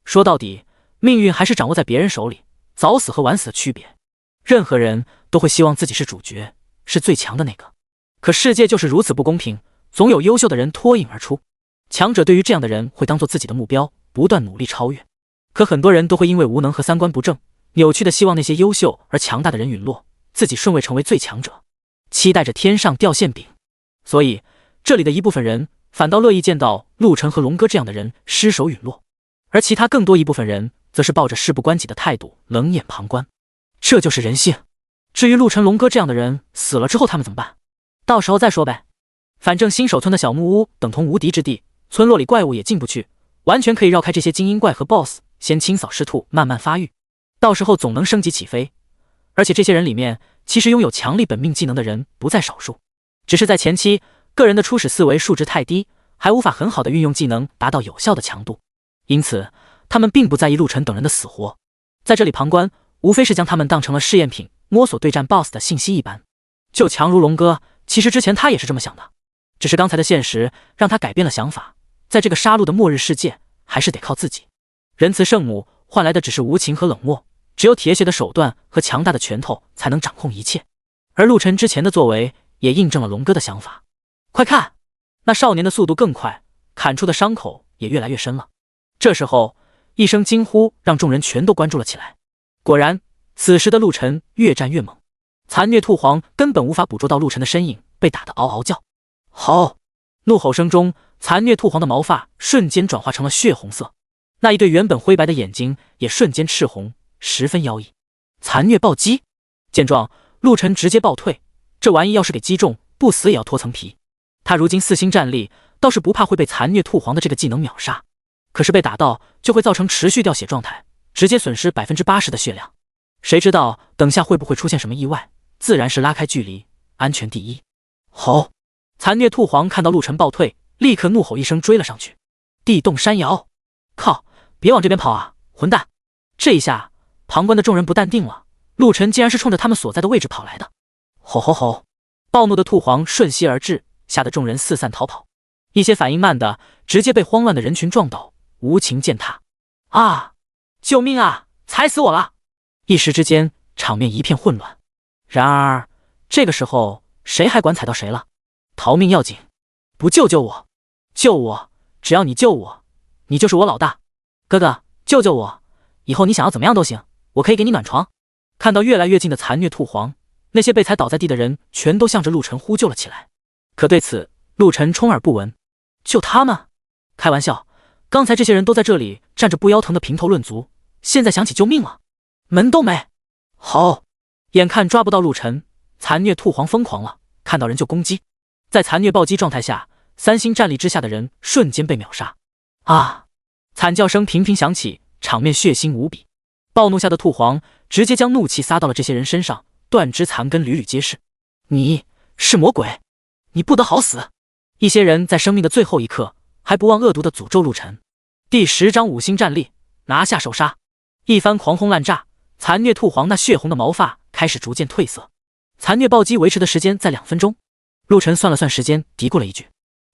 说到底，命运还是掌握在别人手里，早死和晚死的区别。任何人都会希望自己是主角，是最强的那个。可世界就是如此不公平，总有优秀的人脱颖而出。强者对于这样的人会当做自己的目标，不断努力超越。可很多人都会因为无能和三观不正，扭曲的希望那些优秀而强大的人陨落，自己顺位成为最强者，期待着天上掉馅饼。所以这里的一部分人反倒乐意见到陆晨和龙哥这样的人失手陨落，而其他更多一部分人则是抱着事不关己的态度冷眼旁观。这就是人性。至于陆晨、龙哥这样的人死了之后他们怎么办？到时候再说呗。反正新手村的小木屋等同无敌之地，村落里怪物也进不去，完全可以绕开这些精英怪和 BOSS， 先清扫尸兔，慢慢发育，到时候总能升级起飞。而且这些人里面，其实拥有强力本命技能的人不在少数，只是在前期个人的初始思维数值太低，还无法很好的运用技能达到有效的强度，因此他们并不在意陆晨等人的死活，在这里旁观，无非是将他们当成了试验品，摸索对战 BOSS 的信息一般。就强如龙哥，其实之前他也是这么想的，只是刚才的现实让他改变了想法，在这个杀戮的末日世界，还是得靠自己。仁慈圣母换来的只是无情和冷漠，只有铁血的手段和强大的拳头才能掌控一切。而陆晨之前的作为也印证了龙哥的想法。快看，那少年的速度更快，砍出的伤口也越来越深了。这时候一声惊呼让众人全都关注了起来。果然，此时的陆晨越战越猛，残虐兔皇根本无法捕捉到陆晨的身影，被打得嗷嗷叫。吼！怒吼声中，残虐兔皇的毛发瞬间转化成了血红色，那一对原本灰白的眼睛也瞬间赤红，十分妖异。残虐暴击！见状，陆晨直接暴退，这玩意要是给击中，不死也要脱层皮。他如今4星战力，倒是不怕会被残虐兔皇的这个技能秒杀，可是被打到就会造成持续掉血状态，直接损失 80% 的血量。谁知道等下会不会出现什么意外？自然是拉开距离，安全第一。吼！残虐兔皇看到陆晨暴退，立刻怒吼一声追了上去。地动山摇！靠！别往这边跑啊，混蛋！这一下，旁观的众人不淡定了，陆晨竟然是冲着他们所在的位置跑来的。吼吼吼！暴怒的兔皇瞬息而至，吓得众人四散逃跑。一些反应慢的直接被慌乱的人群撞倒，无情践踏。啊！救命啊！踩死我了！一时之间，场面一片混乱。然而，这个时候谁还管踩到谁了？逃命要紧！不救救我！救我！只要你救我，你就是我老大！哥哥，救救我！以后你想要怎么样都行，我可以给你暖床。看到越来越近的残虐兔皇，那些被踩倒在地的人全都向着陆晨呼救了起来。可对此，陆晨充耳不闻。救他们？开玩笑，刚才这些人都在这里站着不腰疼的评头论足，现在想起救命了，门都没。好！眼看抓不到陆晨，残虐兔皇疯狂了，看到人就攻击。在残虐暴击状态下，3星战力之下的人瞬间被秒杀。啊！惨叫声频频响起，场面血腥无比。暴怒下的兔皇直接将怒气撒到了这些人身上，断肢残根屡屡皆是。你是魔鬼，你不得好死！一些人在生命的最后一刻还不忘恶毒的诅咒陆晨。第10章5星战力，拿下首杀。一番狂轰滥炸，残虐兔皇那血红的毛发开始逐渐褪色。残虐暴击维持的时间在2分钟。陆晨算了算时间，嘀咕了一句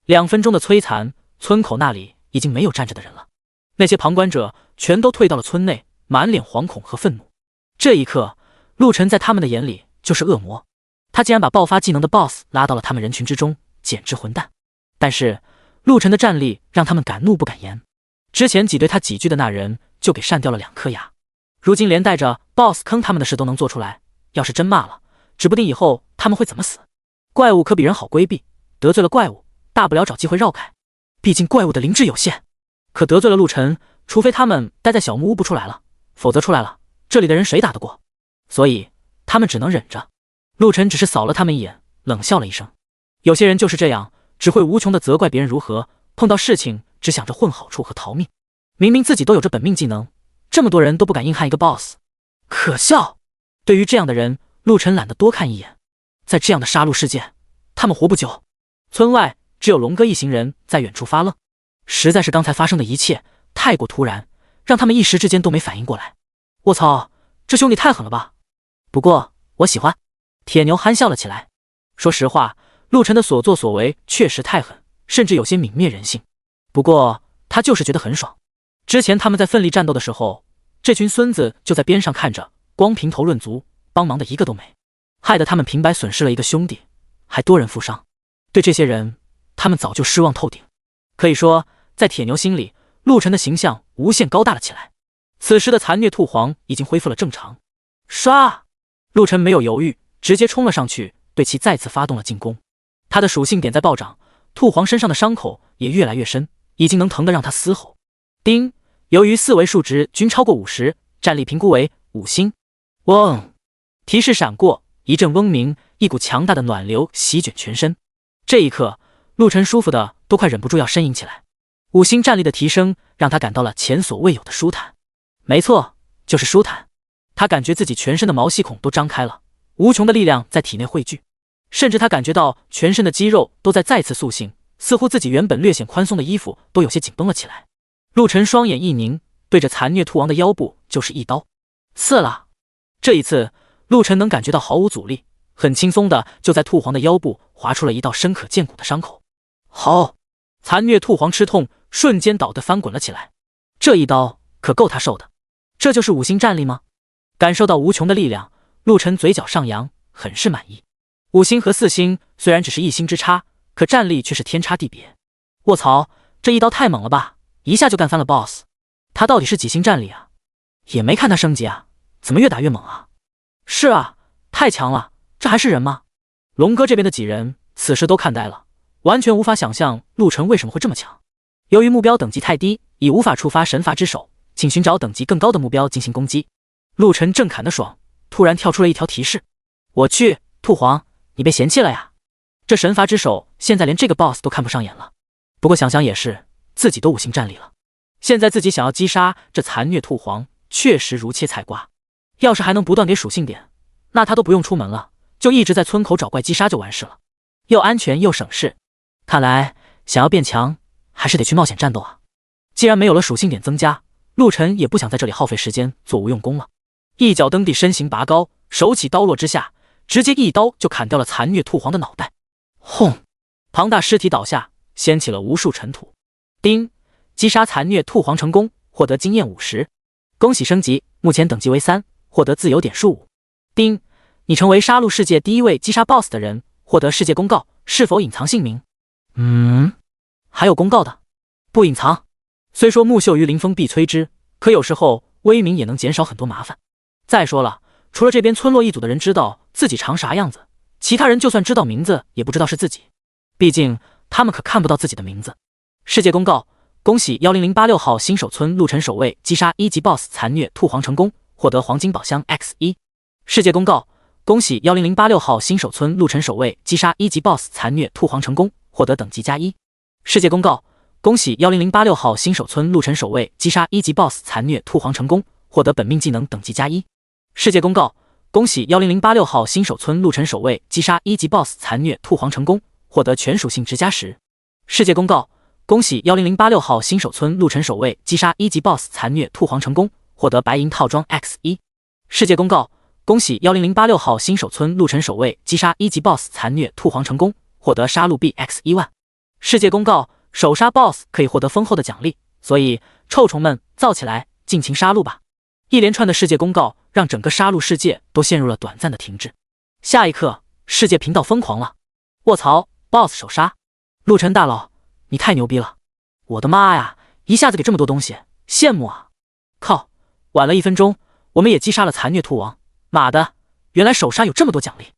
：2分钟的摧残，村口那里已经没有站着的人了。那些旁观者全都退到了村内，满脸惶恐和愤怒。这一刻，陆晨在他们的眼里就是恶魔。他竟然把爆发技能的 BOSS 拉到了他们人群之中，简直混蛋。但是陆晨的战力让他们敢怒不敢言。之前挤兑他几句的那人就给扇掉了2颗牙，如今连带着 BOSS 坑他们的事都能做出来，要是真骂了，指不定以后他们会怎么死。怪物可比人好规避，得罪了怪物，大不了找机会绕开。毕竟怪物的灵智有限，可得罪了陆晨，除非他们待在小木屋不出来了，否则出来了，这里的人谁打得过？所以他们只能忍着。陆晨只是扫了他们一眼，冷笑了一声。有些人就是这样，只会无穷的责怪别人如何，碰到事情只想着混好处和逃命。明明自己都有着本命技能，这么多人都不敢硬汉一个 BOSS， 可笑。对于这样的人，陆晨懒得多看一眼。在这样的杀戮世界，他们活不久。村外只有龙哥一行人在远处发愣，实在是刚才发生的一切太过突然，让他们一时之间都没反应过来。我操，这兄弟太狠了吧！不过我喜欢。铁牛憨笑了起来。说实话，陆晨的所作所为确实太狠，甚至有些泯灭人性。不过他就是觉得很爽。之前他们在奋力战斗的时候，这群孙子就在边上看着，光评头论足，帮忙的一个都没，害得他们平白损失了一个兄弟，还多人负伤。对这些人，他们早就失望透顶。可以说，在铁牛心里，陆晨的形象无限高大了起来。此时的残虐兔皇已经恢复了正常。刷！陆晨没有犹豫，直接冲了上去，对其再次发动了进攻。他的属性点在暴涨，兔皇身上的伤口也越来越深，已经能疼得让他嘶吼。叮！由于4维数值均超过50，战力评估为5星。嗡！提示闪过，一阵嗡鸣，一股强大的暖流席卷全身。这一刻，陆晨舒服的都快忍不住要呻吟起来。5星战力的提升让他感到了前所未有的舒坦。没错，就是舒坦。他感觉自己全身的毛细孔都张开了，无穷的力量在体内汇聚，甚至他感觉到全身的肌肉都在再次塑形，似乎自己原本略显宽松的衣服都有些紧绷了起来。陆晨双眼一凝，对着残虐兔王的腰部就是一刀。刺了！这一次，陆晨能感觉到毫无阻力，很轻松的就在兔皇的腰部划出了一道深可见骨的伤口。好！残虐兔皇吃痛，瞬间倒得翻滚了起来。这一刀可够他受的。这就是5星战力吗？感受到无穷的力量，陆晨嘴角上扬，很是满意。5星和4星虽然只是1星之差，可战力却是天差地别。卧槽，这一刀太猛了吧，一下就干翻了 BOSS。他到底是几星战力啊？也没看他升级啊，怎么越打越猛啊？是啊，太强了，这还是人吗？龙哥这边的几人此时都看呆了，完全无法想象陆晨为什么会这么强。由于目标等级太低，已无法触发神罚之手，请寻找等级更高的目标进行攻击。陆晨正砍得爽，突然跳出了一条提示。我去，兔皇，你被嫌弃了呀？这神罚之手现在连这个 BOSS 都看不上眼了。不过想想也是，自己都5星战力了，现在自己想要击杀这残虐兔皇，确实如切菜瓜。要是还能不断给属性点，那他都不用出门了，就一直在村口找怪击杀就完事了，又安全又省事。看来想要变强，还是得去冒险战斗啊。既然没有了属性点增加，陆晨也不想在这里耗费时间做无用功了。一脚蹬地，身形拔高，手起刀落之下，直接一刀就砍掉了残虐兔皇的脑袋。轰！庞大尸体倒下，掀起了无数尘土。叮！击杀残虐兔皇成功，获得经验50。恭喜升级，目前等级为3，获得自由点数5。叮！你成为杀戮世界第1位击杀 BOSS 的人，获得世界公告，是否隐藏姓名？还有公告的？不隐藏。虽说木秀于林，风必摧之，可有时候威名也能减少很多麻烦。再说了，除了这边村落一组的人知道自己长啥样子，其他人就算知道名字也不知道是自己，毕竟他们可看不到自己的名字。世界公告，恭喜10086号新手村陆晨守卫击杀1级 BOSS 残虐兔皇成功，获得黄金宝箱 X1。世界公告，恭喜10086号新手村陆晨守卫击杀1级 BOSS 残虐兔皇成功，获得等级+1。世界公告：恭喜10086号新手村陆晨守卫击杀1级 BOSS 残虐兔皇成功，获得本命技能等级+1。世界公告：恭喜10086号新手村陆晨守卫击杀1级 BOSS 残虐兔皇成功，获得全属性值+10。世界公告：恭喜10086号新手村陆晨守卫击杀1级 BOSS 残虐兔皇成功，获得白银套装 X1。世界公告：恭喜10086号新手村陆晨守卫击杀1级 BOSS 残虐兔皇成功，获得杀戮币 X1万。世界公告：首杀 BOSS 可以获得丰厚的奖励，所以臭虫们造起来，尽情杀戮吧！一连串的世界公告让整个杀戮世界都陷入了短暂的停滞。下一刻，世界频道疯狂了！卧槽 ，BOSS 首杀！陆晨大佬，你太牛逼了！我的妈呀，一下子给这么多东西，羡慕啊！靠，晚了1分钟，我们也击杀了残虐兔王。妈的，原来首杀有这么多奖励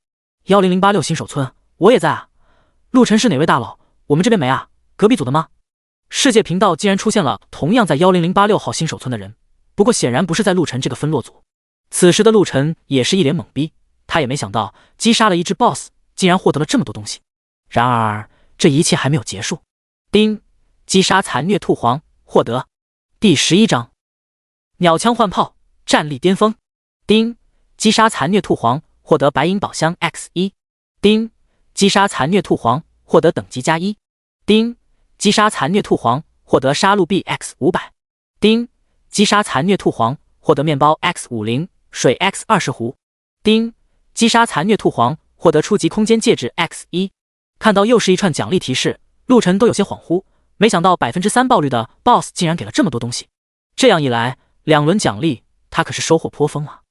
！10086新手村，我也在啊！陆晨是哪位大佬？我们这边没啊？隔壁组的吗？世界频道竟然出现了同样在10086号新手村的人，不过显然不是在陆晨这个分落组。此时的陆晨也是一脸懵逼，他也没想到击杀了1只 BOSS， 竟然获得了这么多东西。然而这一切还没有结束。丁，击杀残虐兔皇，获得第11章鸟枪换炮，战力巅峰。丁，击杀残虐兔皇，获得白银宝箱 X1。丁，击杀残虐兔皇，获得等级+1。丁，击杀残虐兔皇，获得杀戮币 X500。丁，击杀残虐兔皇，获得面包 X50， 水 X20壶。丁，击杀残虐兔皇，获得初级空间戒指 X1。看到又是一串奖励提示，陆晨都有些恍惚，没想到3%爆率的 BOSS 竟然给了这么多东西。这样一来，2轮奖励他可是收获颇丰啊！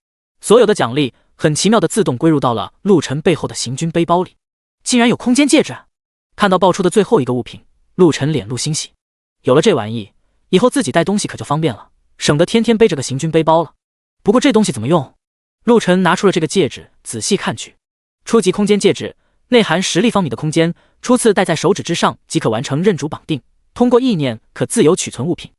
所有的奖励很奇妙的自动归入到了陆晨背后的行军背包里，竟然有空间戒指！看到爆出的最后一个物品，陆晨脸露欣喜，有了这玩意，以后自己带东西可就方便了，省得天天背着个行军背包了。不过这东西怎么用？陆晨拿出了这个戒指，仔细看去，初级空间戒指，内含10立方米的空间，初次戴在手指之上即可完成认主绑定，通过意念可自由取存物品。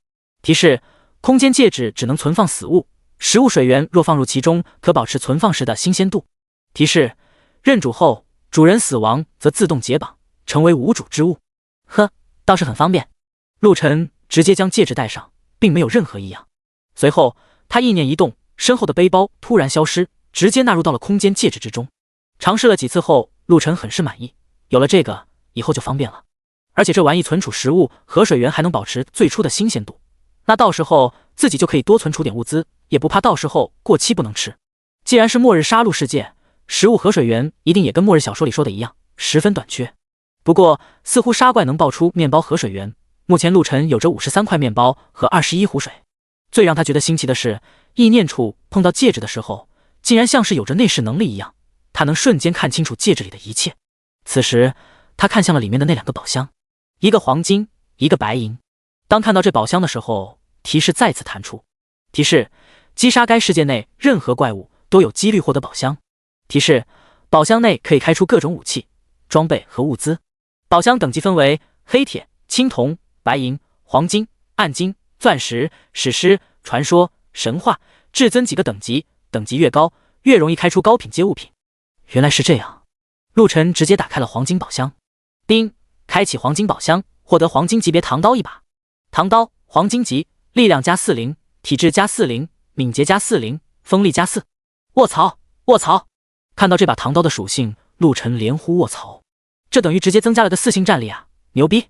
提示：空间戒指只能存放死物，食物水源若放入其中，可保持存放时的新鲜度。提示：认主后，主人死亡则自动解绑，成为无主之物。呵，倒是很方便。陆晨直接将戒指戴上，并没有任何异样。随后他意念一动，身后的背包突然消失，直接纳入到了空间戒指之中。尝试了几次后，陆晨很是满意，有了这个以后就方便了。而且这玩意存储食物和水源还能保持最初的新鲜度，那到时候自己就可以多存储点物资，也不怕到时候过期不能吃。既然是末日杀戮世界，食物和水源一定也跟末日小说里说的一样，十分短缺。不过似乎杀怪能爆出面包和水源，目前陆晨有着53块面包和21壶水。最让他觉得新奇的是，意念处碰到戒指的时候，竟然像是有着内视能力一样，他能瞬间看清楚戒指里的一切。此时他看向了里面的那2个宝箱，一个黄金，一个白银。当看到这宝箱的时候，提示再次弹出。提示：击杀该世界内任何怪物都有几率获得宝箱。提示：宝箱内可以开出各种武器、装备和物资。宝箱等级分为黑铁、青铜、白银、黄金、暗金、钻石、史诗、传说、神话，至增几个等级，等级越高越容易开出高品阶物品。原来是这样，陆晨直接打开了黄金宝箱。丁，开启黄金宝箱，获得黄金级别唐刀一把。唐刀，黄金级，力量+40，体质+40，敏捷+40，锋利+4。卧槽，卧槽！看到这把唐刀的属性，陆晨连呼卧槽，这等于直接增加了个4星战力啊，牛逼！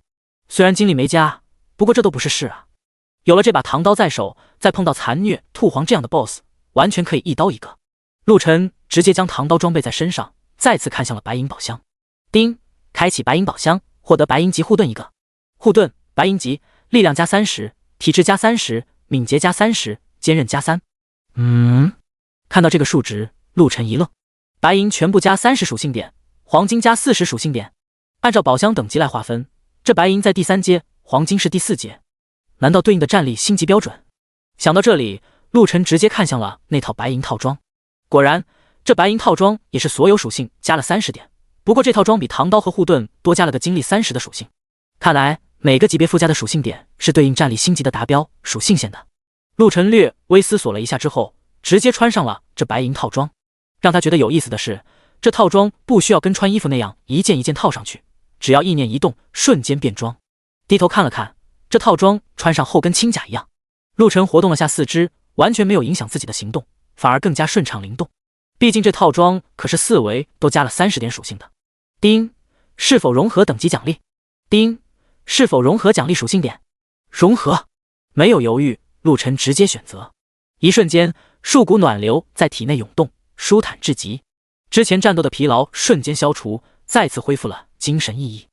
虽然精力没加，不过这都不是事啊。有了这把唐刀在手，再碰到残虐兔皇这样的 BOSS， 完全可以一刀一个。陆晨直接将唐刀装备在身上，再次看向了白银宝箱。丁，开启白银宝箱，获得白银级护盾一个。护盾，白银级，力量+30，体质+30，敏捷+30，坚韧+3。看到这个数值，陆晨一愣。白银全部加30属性点，黄金加40属性点。按照宝箱等级来划分，这白银在第3阶，黄金是第4阶。难道对应的战力星级标准？想到这里，陆晨直接看向了那套白银套装。果然，这白银套装也是所有属性加了30点，不过这套装比唐刀和护盾多加了个精力30的属性。看来每个级别附加的属性点是对应战力星级的达标属性线的。陆晨略微思索了一下之后，直接穿上了这白银套装。让他觉得有意思的是，这套装不需要跟穿衣服那样一件一件套上去，只要意念一动，瞬间变装。低头看了看，这套装穿上后跟轻甲一样。陆晨活动了下四肢，完全没有影响自己的行动，反而更加顺畅灵动。毕竟这套装可是4维都加了30点属性的。丁，是否融合等级奖励？丁，是否融合奖励属性点？融合。没有犹豫，陆晨直接选择。一瞬间，数股暖流在体内涌动，舒坦至极。之前战斗的疲劳瞬间消除，再次恢复了精神奕奕。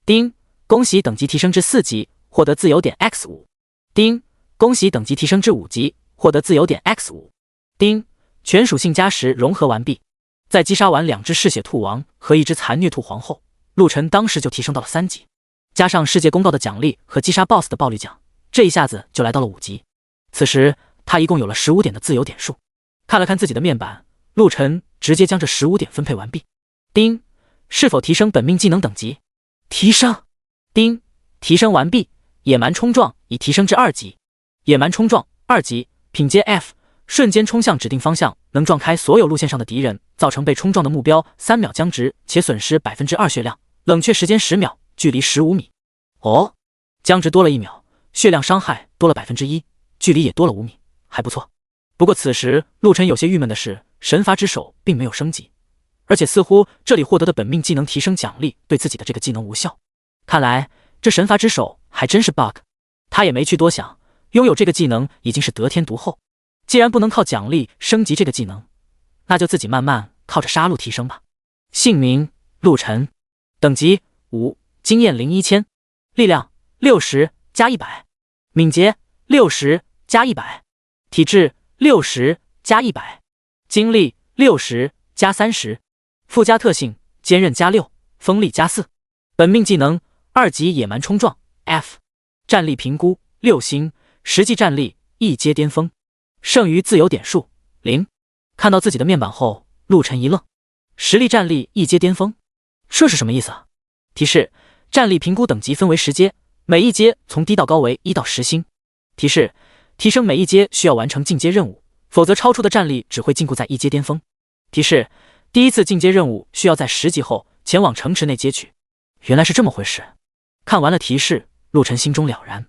丁，恭喜等级提升至4级，获得自由点 X5。丁，恭喜等级提升至5级，获得自由点 X5。丁，全属性加10融合完毕。在击杀完2只嗜血兔王和1只残虐兔皇后，陆晨当时就提升到了3级，加上世界公告的奖励和击杀 BOSS 的暴力奖，这一下子就来到了5级。此时他一共有了15点的自由点数。看了看自己的面板，陆晨直接将这15点分配完毕。丁，是否提升本命技能等级？提升。丁，提升完毕。野蛮冲撞已提升至2级。野蛮冲撞2级，品阶 F， 瞬间冲向指定方向，能撞开所有路线上的敌人，造成被冲撞的目标3秒僵直，且损失 2% 血量，冷却时间10秒，距离15米。哦，僵直多了1秒，血量伤害多了 1%， 距离也多了5米，还不错。不过此时陆晨有些郁闷的是，神罚之手并没有升级，而且似乎这里获得的本命技能提升奖励对自己的这个技能无效。看来这神罚之手还真是 bug。 他也没去多想，拥有这个技能已经是得天独厚。既然不能靠奖励升级这个技能，那就自己慢慢靠着杀戮提升吧。姓名陆晨，等级5，经验零1000，力量60加100，敏捷60加100，体质60加100，精力60加30，附加特性坚韧加6，锋利加4。本命技能2级野蛮冲撞 F， 战力评估6星，实际战力1阶巅峰，剩余自由点数0。看到自己的面板后，陆晨一愣，实力战力1阶巅峰，这是什么意思啊？提示：战力评估等级分为10阶，每一阶从低到高为1到10星。提示：提升每一阶需要完成进阶任务，否则超出的战力只会禁锢在1阶巅峰。提示：第一次进阶任务需要在10级后前往城池内接取。原来是这么回事。看完了提示，陆晨心中了然，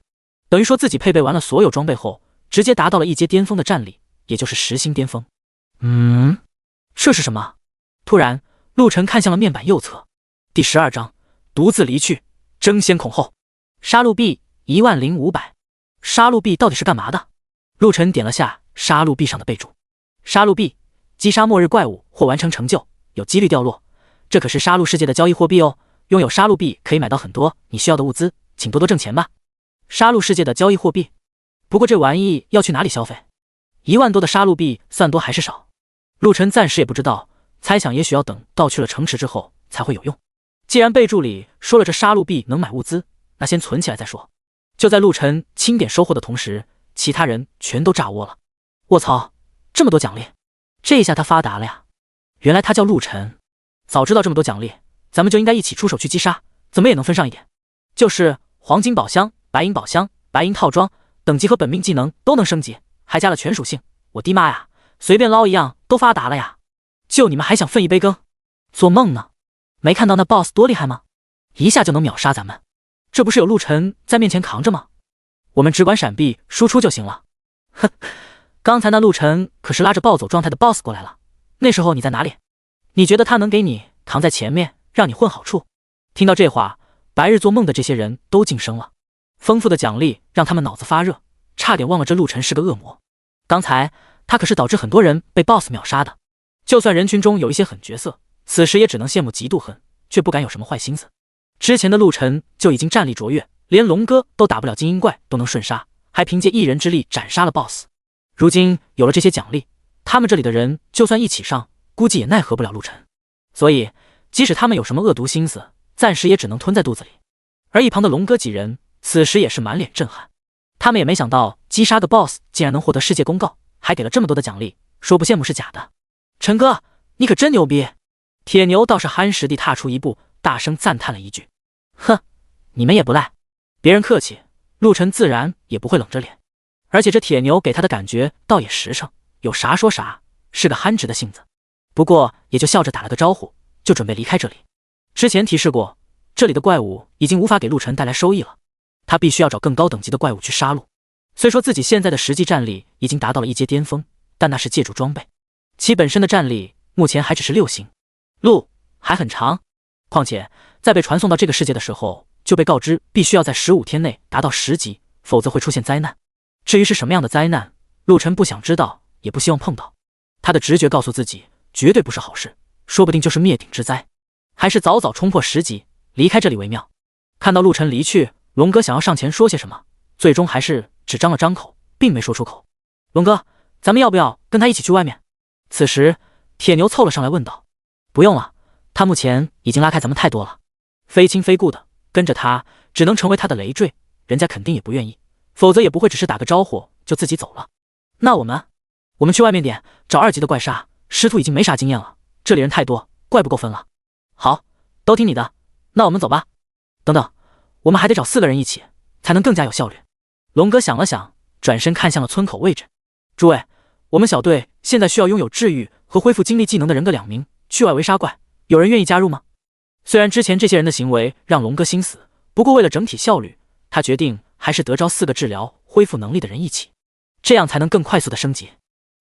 等于说自己配备完了所有装备后，直接达到了1阶巅峰的战力，也就是10星巅峰。这是什么？突然，陆晨看向了面板右侧。第12章，独自离去，争先恐后。杀戮币10500。杀戮币到底是干嘛的？陆晨点了下杀戮币上的备注。杀戮币，击杀末日怪物或完成成就，有几率掉落。这可是杀戮世界的交易货币哦，拥有杀戮币可以买到很多你需要的物资，请多多挣钱吧。杀戮世界的交易货币，不过这玩意要去哪里消费？1万多的杀戮币算多还是少？陆晨暂时也不知道，猜想也许要等到去了城池之后才会有用。既然备注里说了这杀戮币能买物资，那先存起来再说。就在陆晨清点收获的同时，其他人全都炸窝了。卧槽，这么多奖励，这下他发达了呀！原来他叫陆晨，早知道这么多奖励，咱们就应该一起出手去击杀，怎么也能分上一点。就是黄金宝箱、白银宝箱、白银套装，等级和本命技能都能升级，还加了全属性。我的妈呀，随便捞一样都发达了呀！就你们还想分一杯羹？做梦呢！没看到那 BOSS 多厉害吗？一下就能秒杀咱们，这不是有陆晨在面前扛着吗？我们只管闪避输出就行了。哼，刚才那陆晨可是拉着暴走状态的 BOSS 过来了，那时候你在哪里？你觉得他能给你扛在前面，让你混好处？听到这话，白日做梦的这些人都噤声了。丰富的奖励让他们脑子发热，差点忘了这陆晨是个恶魔。刚才他可是导致很多人被 BOSS 秒杀的。就算人群中有一些狠角色，此时也只能羡慕嫉妒恨，却不敢有什么坏心思。之前的陆晨就已经战力卓越，连龙哥都打不了精英怪都能瞬杀，还凭借一人之力斩杀了 BOSS。如今有了这些奖励，他们这里的人就算一起上，估计也奈何不了陆晨。所以即使他们有什么恶毒心思，暂时也只能吞在肚子里。而一旁的龙哥几人此时也是满脸震撼，他们也没想到击杀个 BOSS 竟然能获得世界公告，还给了这么多的奖励，说不羡慕是假的。陈哥，你可真牛逼！铁牛倒是憨实地踏出一步，大声赞叹了一句。哼，你们也不赖。别人客气，陆晨自然也不会冷着脸。而且这铁牛给他的感觉倒也实诚，有啥说啥，是个憨直的性子。不过也就笑着打了个招呼，就准备离开这里。之前提示过，这里的怪物已经无法给陆晨带来收益了，他必须要找更高等级的怪物去杀戮。虽说自己现在的实际战力已经达到了1阶巅峰，但那是借助装备，其本身的战力目前还只是6星，路还很长。况且在被传送到这个世界的时候，就被告知必须要在15天内达到10级，否则会出现灾难。至于是什么样的灾难，陆晨不想知道，也不希望碰到。他的直觉告诉自己，绝对不是好事，说不定就是灭顶之灾，还是早早冲破10级，离开这里为妙。看到陆晨离去，龙哥想要上前说些什么，最终还是只张了张口，并没说出口。龙哥，咱们要不要跟他一起去外面？此时铁牛凑了上来问道。不用了，他目前已经拉开咱们太多了，非亲非故的跟着他只能成为他的累赘，人家肯定也不愿意，否则也不会只是打个招呼就自己走了。那我们去外面点找2级的怪杀，师徒已经没啥经验了，这里人太多，怪不够分了。好，都听你的，那我们走吧。等等，我们还得找4个人一起，才能更加有效率。龙哥想了想，转身看向了村口位置。诸位，我们小队现在需要拥有治愈和恢复精力技能的人各2名，去外围杀怪，有人愿意加入吗？虽然之前这些人的行为让龙哥心死，不过为了整体效率，他决定还是得招4个治疗恢复能力的人一起，这样才能更快速的升级。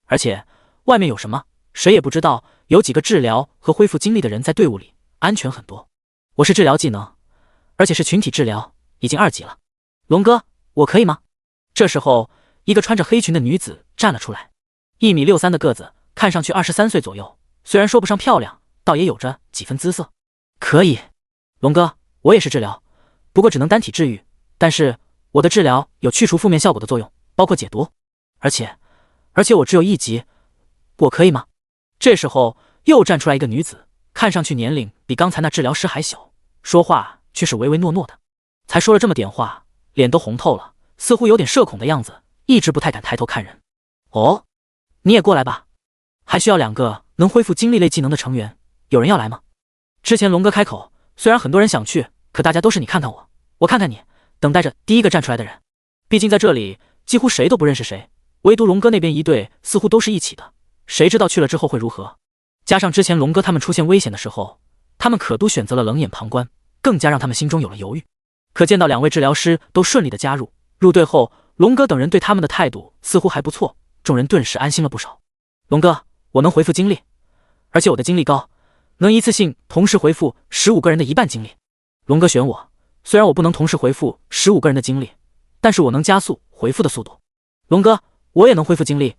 而且外面有什么谁也不知道，有几个治疗和恢复精力的人在队伍里，安全很多。我是治疗技能，而且是群体治疗，已经2级了。龙哥，我可以吗？这时候一个穿着黑裙的女子站了出来，1.63米的个子，看上去23岁左右，虽然说不上漂亮，倒也有着几分姿色。可以，龙哥，我也是治疗，不过只能单体治愈，但是我的治疗有去除负面效果的作用，包括解毒，而且我只有1级，我可以吗？这时候又站出来一个女子，看上去年龄比刚才那治疗师还小，说话却是唯唯诺诺的，才说了这么点话，脸都红透了，似乎有点社恐的样子，一直不太敢抬头看人。哦，你也过来吧，还需要2个能恢复精力类技能的成员，有人要来吗？之前龙哥开口，虽然很多人想去，可大家都是你看看我，我看看你，等待着第一个站出来的人。毕竟在这里几乎谁都不认识谁，唯独龙哥那边一队似乎都是一起的，谁知道去了之后会如何？加上之前龙哥他们出现危险的时候，他们可都选择了冷眼旁观，更加让他们心中有了犹豫。可见到2位治疗师都顺利的加入，入队后，龙哥等人对他们的态度似乎还不错，众人顿时安心了不少。龙哥，我能回复精力，而且我的精力高，能一次性同时回复15个人的1半精力。龙哥选我，虽然我不能同时回复15个人的精力，但是我能加速回复的速度。龙哥，我也能恢复精力，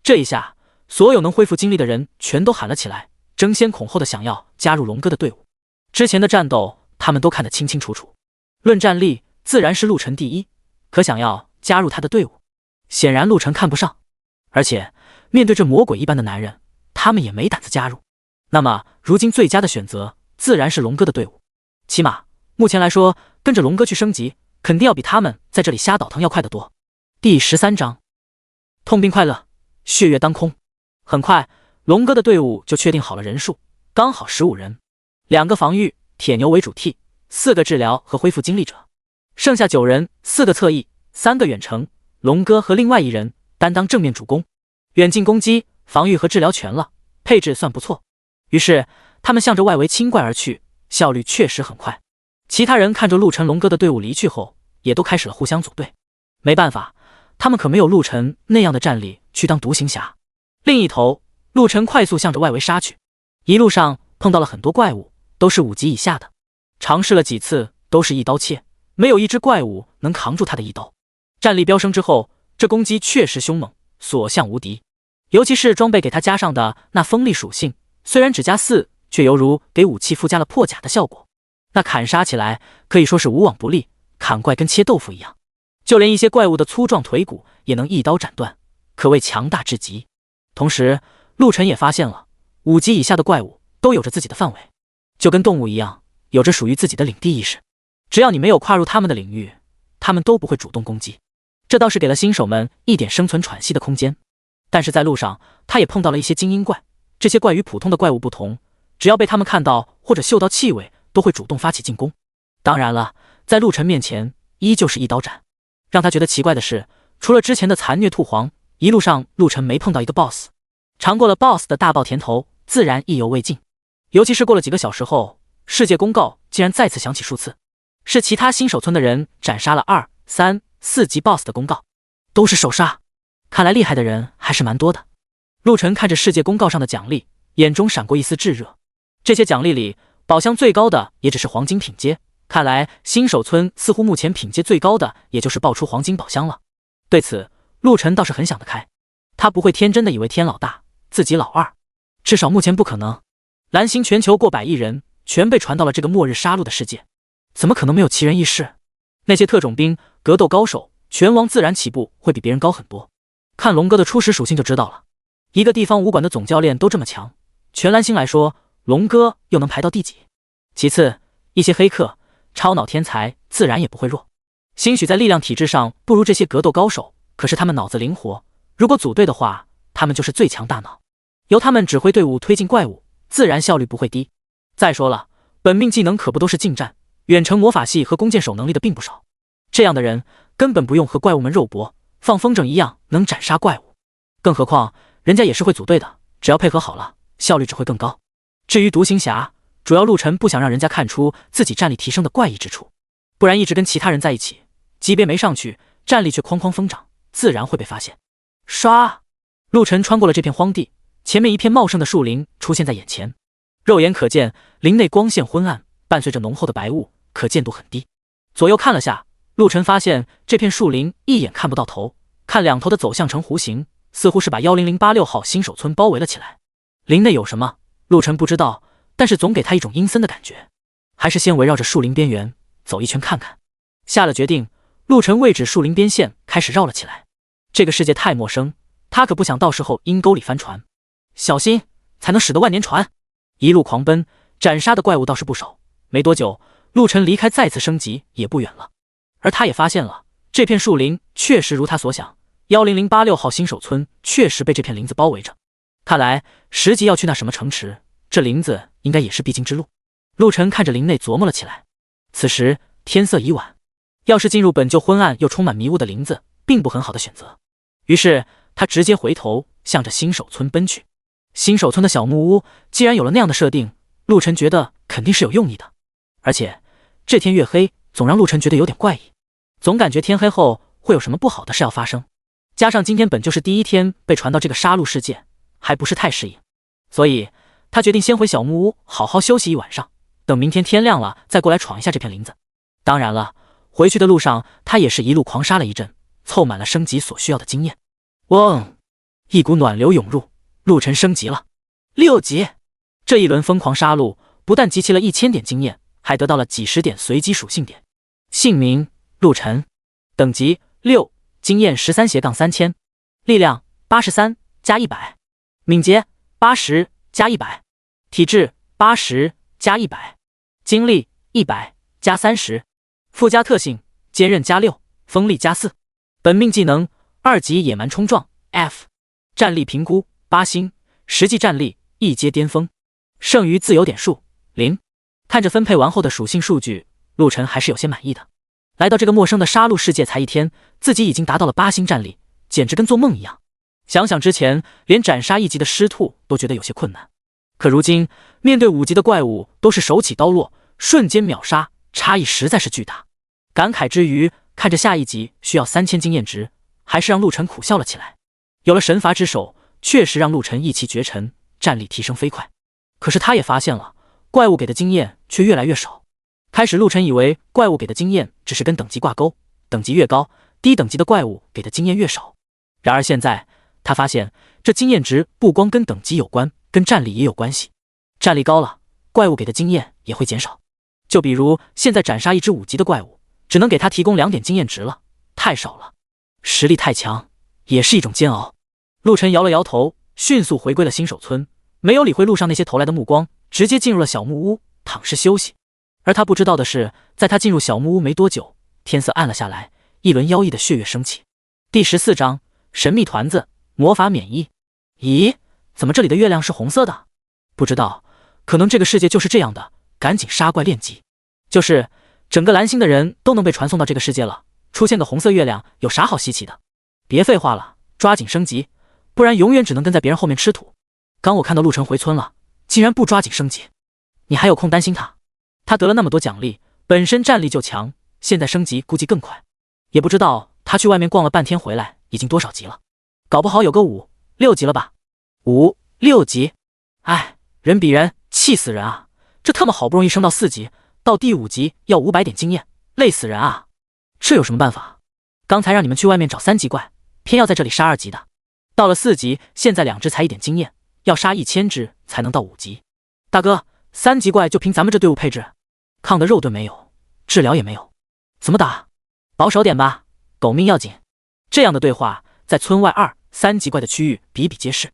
这一下，所有能恢复精力的人全都喊了起来，争先恐后的想要加入龙哥的队伍。之前的战斗他们都看得清清楚楚，论战力自然是陆晨第一，可想要加入他的队伍，显然陆晨看不上，而且面对这魔鬼一般的男人，他们也没胆子加入。那么如今最佳的选择自然是龙哥的队伍，起码目前来说，跟着龙哥去升级，肯定要比他们在这里瞎倒腾要快得多。第13章，痛并快乐，血月当空。很快，龙哥的队伍就确定好了人数，刚好15人，2个防御，铁牛为主 T，4个治疗和恢复精力者，剩下9人，4个侧翼，3个远程，龙哥和另外1人担当正面主攻，远近攻击、防御和治疗全了，配置算不错。于是他们向着外围清怪而去，效率确实很快。其他人看着陆晨龙哥的队伍离去后，也都开始了互相组队。没办法，他们可没有陆晨那样的战力去当独行侠。另一头，陆晨快速向着外围杀去，一路上碰到了很多怪物，都是5级以下的，尝试了几次都是一刀切，没有一只怪物能扛住他的一刀。战力飙升之后，这攻击确实凶猛，所向无敌。尤其是装备给他加上的那锋利属性，虽然只加4，却犹如给武器附加了破甲的效果。那砍杀起来可以说是无往不利，砍怪跟切豆腐一样，就连一些怪物的粗壮腿骨也能一刀斩断，可谓强大至极。同时，陆晨也发现了5级以下的怪物都有着自己的范围，就跟动物一样，有着属于自己的领地意识。只要你没有跨入他们的领域，他们都不会主动攻击。这倒是给了新手们一点生存喘息的空间。但是在路上，他也碰到了一些精英怪，这些怪与普通的怪物不同，只要被他们看到或者嗅到气味，都会主动发起进攻。当然了，在陆晨面前依旧是一刀斩。让他觉得奇怪的是，除了之前的残虐兔皇，一路上陆晨没碰到一个 BOSS。尝过了 BOSS 的大爆甜头，自然意犹未尽。尤其是过了几个小时后，世界公告竟然再次响起数次，是其他新手村的人斩杀了2、3、4级 BOSS 的公告，都是首杀。看来厉害的人还是蛮多的。陆晨看着世界公告上的奖励，眼中闪过一丝炙热。这些奖励里，宝箱最高的也只是黄金品阶，看来新手村似乎目前品阶最高的也就是爆出黄金宝箱了。对此，陆晨倒是很想得开，他不会天真的以为天老大，自己老二，至少目前不可能。蓝星全球过100亿人，全被传到了这个末日杀戮的世界，怎么可能没有奇人异事？那些特种兵、格斗高手，拳王自然起步会比别人高很多。看龙哥的初始属性就知道了，一个地方武馆的总教练都这么强，全蓝星来说，龙哥又能排到第几？其次，一些黑客、超脑天才自然也不会弱，兴许在力量体质上不如这些格斗高手，可是他们脑子灵活，如果组队的话，他们就是最强大脑，由他们指挥队伍推进怪物，自然效率不会低。再说了，本命技能可不都是近战、远程魔法系和弓箭手能力的并不少，这样的人根本不用和怪物们肉搏，放风筝一样能斩杀怪物。更何况人家也是会组队的，只要配合好了，效率只会更高。至于独行侠，主要陆晨不想让人家看出自己战力提升的怪异之处，不然一直跟其他人在一起，级别没上去，战力却哐哐疯涨，自然会被发现。唰，陆晨穿过了这片荒地，前面一片茂盛的树林出现在眼前，肉眼可见林内光线昏暗，伴随着浓厚的白雾，可见度很低。左右看了下，陆晨发现这片树林一眼看不到头，看两头的走向成弧形，似乎是把10086号新手村包围了起来。林内有什么，陆晨不知道，但是总给他一种阴森的感觉，还是先围绕着树林边缘走一圈看看。下了决定，陆晨位置树林边线开始绕了起来。这个世界太陌生，他可不想到时候阴沟里翻船，小心才能使得万年船。一路狂奔，斩杀的怪物倒是不少。没多久，陆晨离开再次升级也不远了。而他也发现了，这片树林确实如他所想，10086号新手村确实被这片林子包围着。看来10级要去那什么城池，这林子应该也是必经之路。陆晨看着林内琢磨了起来。此时天色已晚，要是进入本就昏暗又充满迷雾的林子，并不很好的选择。于是他直接回头向着新手村奔去。新手村的小木屋既然有了那样的设定，陆晨觉得肯定是有用意的。而且这天越黑，总让陆晨觉得有点怪异，总感觉天黑后会有什么不好的事要发生。加上今天本就是第一天被传到这个杀戮世界，还不是太适应，所以他决定先回小木屋好好休息一晚上，等明天天亮了再过来闯一下这片林子。当然了，回去的路上他也是一路狂杀了一阵，凑满了升级所需要的经验。嗡，一股暖流涌入，陆晨升级了6级。这一轮疯狂杀戮不但集齐了1000点经验，还得到了几十点随机属性点。姓名陆晨，等级6，经验13-3000，力量83加100，敏捷80加100，体质80加100，精力100加30，附加特性坚韧加6，锋利加4。本命技能2级野蛮冲撞 F， 战力评估8星，实际战力1阶巅峰，剩余自由点数0。看着分配完后的属性数据，陆晨还是有些满意的。来到这个陌生的杀戮世界才1天，自己已经达到了8星战力，简直跟做梦一样。想想之前连斩杀1级的狮兔都觉得有些困难，可如今面对5级的怪物都是手起刀落，瞬间秒杀，差异实在是巨大。感慨之余，看着下一集需要3000经验值，还是让陆晨苦笑了起来。有了神罚之手，确实让陆晨一骑绝尘，战力提升飞快。可是他也发现了，怪物给的经验却越来越少。开始陆晨以为怪物给的经验只是跟等级挂钩，等级越高，低等级的怪物给的经验越少。然而现在他发现，这经验值不光跟等级有关，跟战力也有关系。战力高了，怪物给的经验也会减少。就比如现在斩杀一只5级的怪物，只能给他提供2点经验值了，太少了。实力太强也是一种煎熬。陆晨摇了摇头，迅速回归了新手村，没有理会路上那些投来的目光，直接进入了小木屋，躺尸休息。而他不知道的是，在他进入小木屋没多久，天色暗了下来，一轮妖异的血月升起。第14章神秘团子魔法免疫。咦，怎么这里的月亮是红色的？不知道，可能这个世界就是这样的，赶紧杀怪练级。就是整个蓝星的人都能被传送到这个世界了，出现个红色月亮有啥好稀奇的？别废话了，抓紧升级，不然永远只能跟在别人后面吃土。刚我看到陆晨回村了，竟然不抓紧升级，你还有空担心他？他得了那么多奖励，本身战力就强，现在升级估计更快。也不知道他去外面逛了半天回来已经多少级了，搞不好有个5、6级了吧？5、6级，哎，人比人，气死人啊！这他妈好不容易升到4级，到第5级要500点经验，累死人啊！这有什么办法？刚才让你们去外面找3级怪，偏要在这里杀2级的。到了4级，现在2只才1点经验，要杀1000只才能到5级。大哥，3级怪就凭咱们这队伍配置，抗的肉盾没有，治疗也没有，怎么打？保守点吧，狗命要紧。这样的对话在村外2、3级怪的区域比比皆是。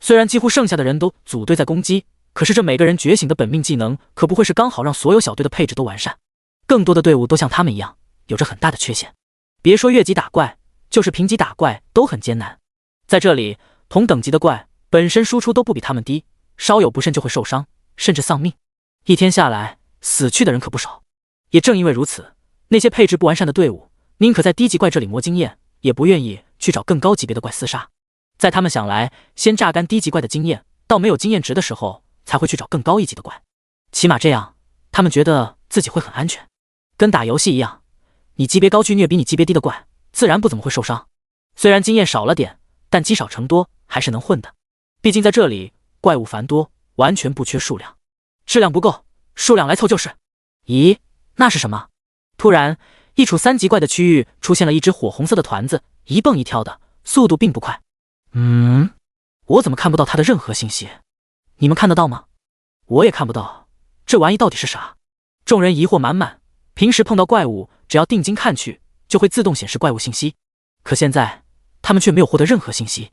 虽然几乎剩下的人都组队在攻击，可是这每个人觉醒的本命技能可不会是刚好让所有小队的配置都完善。更多的队伍都像他们一样，有着很大的缺陷。别说越级打怪，就是平级打怪都很艰难。在这里，同等级的怪本身输出都不比他们低，稍有不慎就会受伤，甚至丧命。一天下来，死去的人可不少。也正因为如此，那些配置不完善的队伍，宁可在低级怪这里磨经验，也不愿意去找更高级别的怪厮杀。在他们想来，先榨干低级怪的经验，到没有经验值的时候，才会去找更高一级的怪。起码这样，他们觉得自己会很安全。跟打游戏一样，你级别高去虐比你级别低的怪，自然不怎么会受伤。虽然经验少了点，但积少成多，还是能混的。毕竟在这里，怪物繁多，完全不缺数量，质量不够，数量来凑就是。咦，那是什么？突然，一处3级怪的区域出现了一只火红色的团子，一蹦一跳的，速度并不快。我怎么看不到它的任何信息？你们看得到吗？我也看不到，这玩意到底是啥？众人疑惑满满。平时碰到怪物，只要定睛看去，就会自动显示怪物信息。可现在，他们却没有获得任何信息。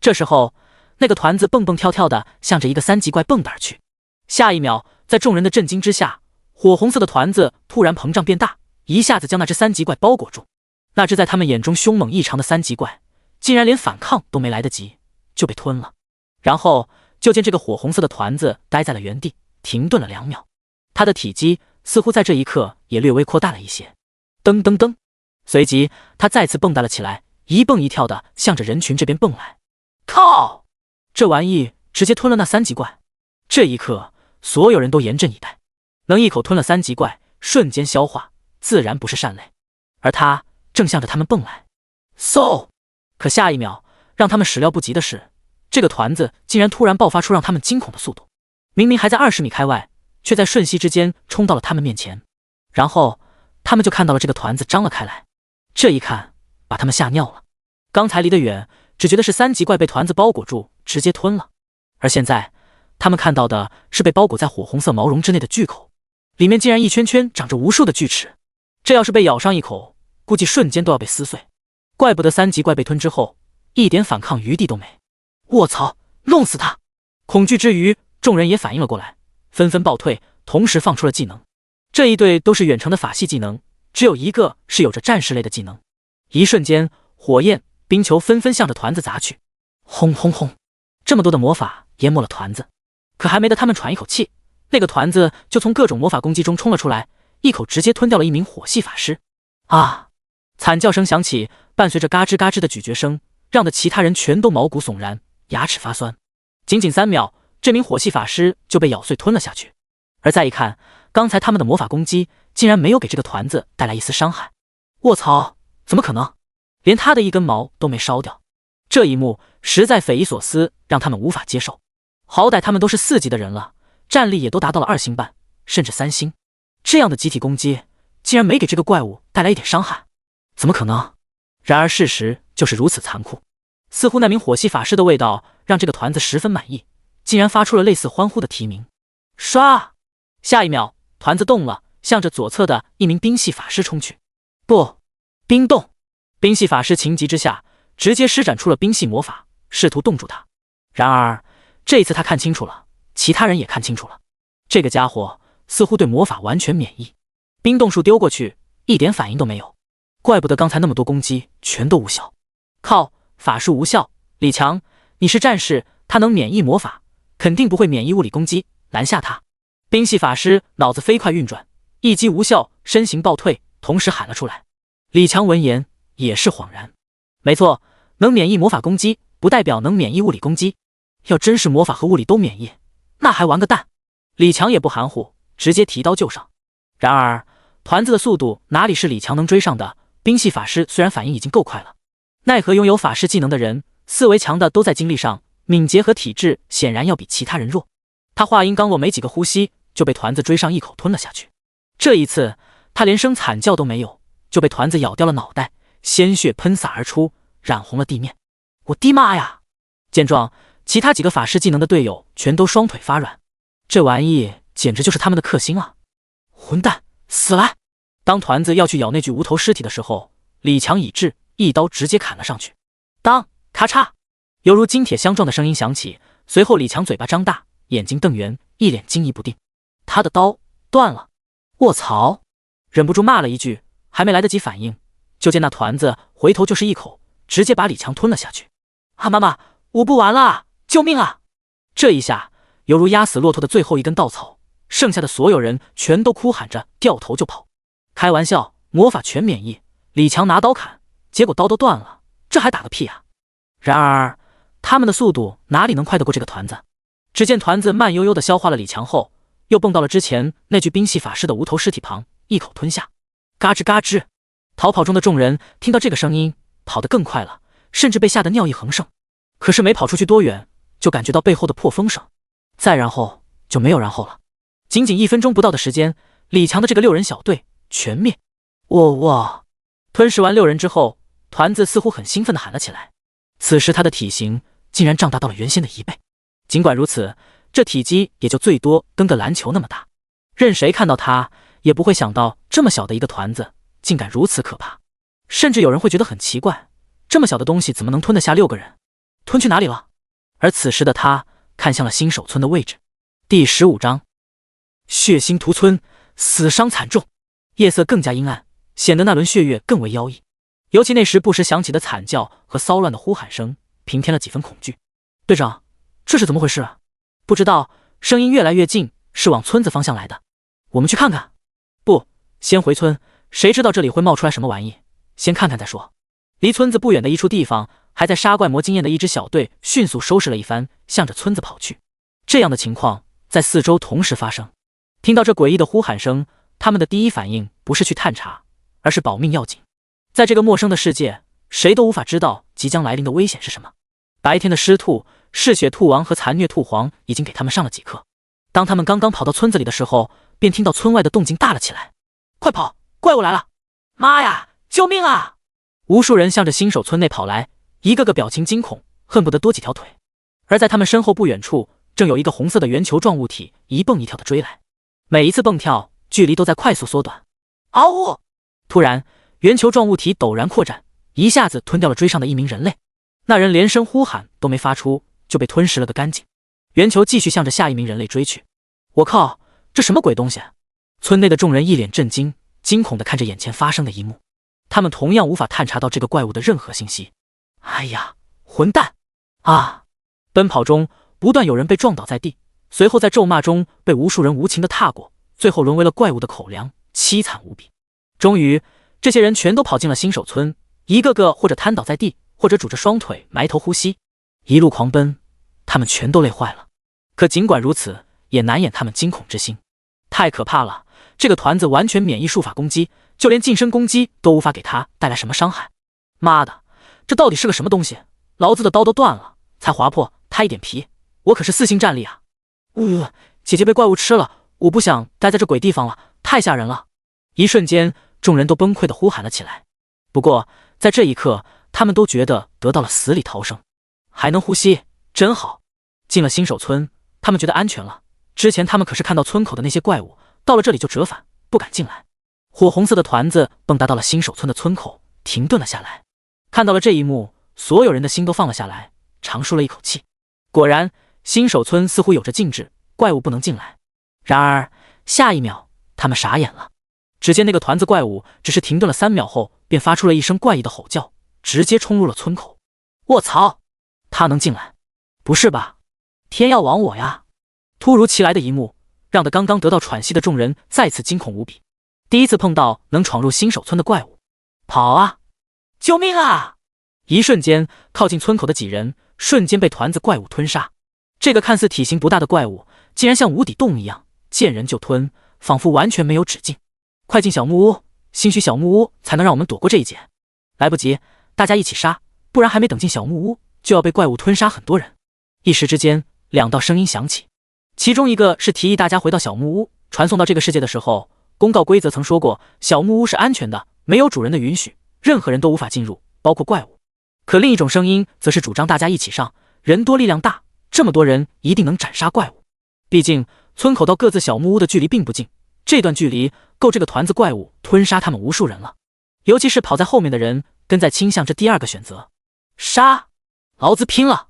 这时候，那个团子蹦蹦跳跳的向着一个3级怪蹦跶而去。下一秒，在众人的震惊之下，火红色的团子突然膨胀变大，一下子将那只3级怪包裹住。那只在他们眼中凶猛异常的3级怪，竟然连反抗都没来得及，就被吞了。然后就见这个火红色的团子待在了原地，停顿了2秒。它的体积似乎在这一刻也略微扩大了一些。噔噔噔，随即它再次蹦跶了起来，一蹦一跳的向着人群这边蹦来。靠！这玩意直接吞了那3级怪。这一刻，所有人都严阵以待。能一口吞了3级怪，瞬间消化，自然不是善类。而他正向着他们蹦来。可下一秒，让他们始料不及的是，这个团子竟然突然爆发出让他们惊恐的速度。明明还在20米开外，却在瞬息之间冲到了他们面前。然后他们就看到了这个团子张了开来。这一看，把他们吓尿了。刚才离得远，只觉得是3级怪被团子包裹住，直接吞了。而现在，他们看到的是被包裹在火红色毛绒之内的巨口，里面竟然一圈圈长着无数的锯齿。这要是被咬上一口，估计瞬间都要被撕碎。怪不得3级怪被吞之后，一点反抗余地都没。卧槽，弄死他！恐惧之余，众人也反应了过来，纷纷暴退，同时放出了技能。这一队都是远程的法系技能，只有一个是有着战士类的技能。一瞬间，火焰、冰球纷纷向着团子砸去。轰轰轰！这么多的魔法淹没了团子，可还没得他们喘一口气，那个团子就从各种魔法攻击中冲了出来，一口直接吞掉了一名火系法师。啊！惨叫声响起，伴随着嘎吱嘎吱的咀嚼声，让的其他人全都毛骨悚然，牙齿发酸。仅仅3秒，这名火系法师就被咬碎吞了下去。而再一看，刚才他们的魔法攻击竟然没有给这个团子带来一丝伤害。卧槽，怎么可能？连他的一根毛都没烧掉。这一幕实在匪夷所思，让他们无法接受。好歹他们都是4级的人了，战力也都达到了2星半，甚至3星。这样的集体攻击，竟然没给这个怪物带来一点伤害，怎么可能？然而事实就是如此残酷。似乎那名火系法师的味道让这个团子十分满意，竟然发出了类似欢呼的提名。唰！下一秒，团子动了，向着左侧的一名冰系法师冲去。不，冰冻！冰系法师情急之下，直接施展出了冰系魔法，试图冻住他。然而这一次他看清楚了，其他人也看清楚了，这个家伙似乎对魔法完全免疫。冰冻术丢过去，一点反应都没有。怪不得刚才那么多攻击全都无效。靠，法术无效！李强，你是战士，他能免疫魔法，肯定不会免疫物理攻击，拦下他！冰系法师脑子飞快运转，一击无效，身形暴退，同时喊了出来。李强闻言也是恍然，没错，能免疫魔法攻击，不代表能免疫物理攻击。要真是魔法和物理都免疫，那还玩个蛋！李强也不含糊，直接提刀就上。然而团子的速度哪里是李强能追上的？冰系法师虽然反应已经够快了，奈何拥有法师技能的人，四维强的都在精力上，敏捷和体质显然要比其他人弱。他话音刚落，没几个呼吸就被团子追上，一口吞了下去。这一次他连声惨叫都没有，就被团子咬掉了脑袋，鲜血喷洒而出，染红了地面。我的妈呀！见状，其他几个法师技能的队友全都双腿发软，这玩意简直就是他们的克星啊！混蛋，死来！当团子要去咬那具无头尸体的时候，李强已至，一刀直接砍了上去。当，咔嚓，犹如金铁相撞的声音响起，随后李强嘴巴张大，眼睛瞪圆，一脸惊疑不定。他的刀断了！卧槽！忍不住骂了一句，还没来得及反应，就见那团子回头就是一口，直接把李强吞了下去。啊妈妈，我不玩了！救命啊！这一下犹如压死骆驼的最后一根稻草，剩下的所有人全都哭喊着掉头就跑。开玩笑，魔法全免疫，李强拿刀砍，结果刀都断了，这还打个屁啊！然而他们的速度哪里能快得过这个团子？只见团子慢悠悠地消化了李强后，又蹦到了之前那具冰系法师的无头尸体旁，一口吞下。嘎吱嘎吱，逃跑中的众人听到这个声音，跑得更快了，甚至被吓得尿意横生。可是没跑出去多远，就感觉到背后的破风声，再然后就没有然后了。仅仅1分钟不到的时间，李强的这个6人小队全灭。哇！吞噬完6人之后，团子似乎很兴奋地喊了起来。此时他的体型竟然胀大到了原先的1倍，尽管如此，这体积也就最多跟个篮球那么大。任谁看到他也不会想到这么小的一个团子竟敢如此可怕，甚至有人会觉得很奇怪，这么小的东西怎么能吞得下6个人？吞去哪里了？而此时的他看向了新手村的位置。第15章，血腥屠村，死伤惨重。夜色更加阴暗，显得那轮血月更为妖异。尤其那时不时响起的惨叫和骚乱的呼喊声，平添了几分恐惧。队长，这是怎么回事？不知道，声音越来越近，是往村子方向来的。我们去看看。不，先回村，谁知道这里会冒出来什么玩意？先看看再说。离村子不远的一处地方，还在杀怪魔经验的一支小队迅速收拾了一番，向着村子跑去。这样的情况在四周同时发生。听到这诡异的呼喊声，他们的第一反应不是去探查，而是保命要紧。在这个陌生的世界，谁都无法知道即将来临的危险是什么。白天的狮兔、嗜血兔王和残虐兔皇已经给他们上了几课。当他们刚刚跑到村子里的时候，便听到村外的动静大了起来。快跑，怪物来了！妈呀，救命啊！无数人向着新手村内跑来，一个个表情惊恐，恨不得多几条腿。而在他们身后不远处，正有一个红色的圆球状物体一蹦一跳的追来，每一次蹦跳距离都在快速缩短。嗷呜！突然，圆球状物体陡然扩展，一下子吞掉了追上的一名人类。那人连声呼喊都没发出，就被吞噬了个干净。圆球继续向着下一名人类追去。我靠，这什么鬼东西？村内的众人一脸震惊，惊恐地看着眼前发生的一幕。他们同样无法探查到这个怪物的任何信息。哎呀，混蛋！啊！奔跑中不断有人被撞倒在地，随后在咒骂中被无数人无情地踏过，最后沦为了怪物的口粮，凄惨无比。终于，这些人全都跑进了新手村，一个个或者瘫倒在地，或者拄着双腿埋头呼吸，一路狂奔，他们全都累坏了。可尽管如此，也难掩他们惊恐之心。太可怕了，这个团子完全免疫术法攻击，就连近身攻击都无法给他带来什么伤害。妈的，这到底是个什么东西？老子的刀都断了，才划破他一点皮，我可是4星战力啊！姐姐被怪物吃了，我不想待在这鬼地方了，太吓人了！一瞬间，众人都崩溃地呼喊了起来。不过在这一刻，他们都觉得得到了死里逃生，还能呼吸，真好。进了新手村，他们觉得安全了。之前他们可是看到村口的那些怪物，到了这里就折返，不敢进来。火红色的团子蹦跶到了新手村的村口，停顿了下来。看到了这一幕，所有人的心都放了下来，长舒了一口气。果然，新手村似乎有着禁制，怪物不能进来。然而下一秒，他们傻眼了。只见那个团子怪物只是停顿了3秒后，便发出了一声怪异的吼叫，直接冲入了村口。卧槽，他能进来？不是吧？天要亡我呀！突如其来的一幕，让得刚刚得到喘息的众人再次惊恐无比。第一次碰到能闯入新手村的怪物，跑啊！救命啊！一瞬间，靠近村口的几人瞬间被团子怪物吞杀。这个看似体型不大的怪物，竟然像无底洞一样，见人就吞，仿佛完全没有止境。快进小木屋，兴许小木屋才能让我们躲过这一劫。来不及，大家一起杀，不然还没等进小木屋，就要被怪物吞杀很多人。一时之间，2道声音响起，其中一个是提议大家回到小木屋，传送到这个世界的时候，公告规则曾说过，小木屋是安全的，没有主人的允许，任何人都无法进入，包括怪物。可另一种声音则是主张大家一起上，人多力量大，这么多人一定能斩杀怪物。毕竟村口到各自小木屋的距离并不近，这段距离够这个团子怪物吞杀他们无数人了。尤其是跑在后面的人，更在倾向这第二个选择。杀！老子拼了！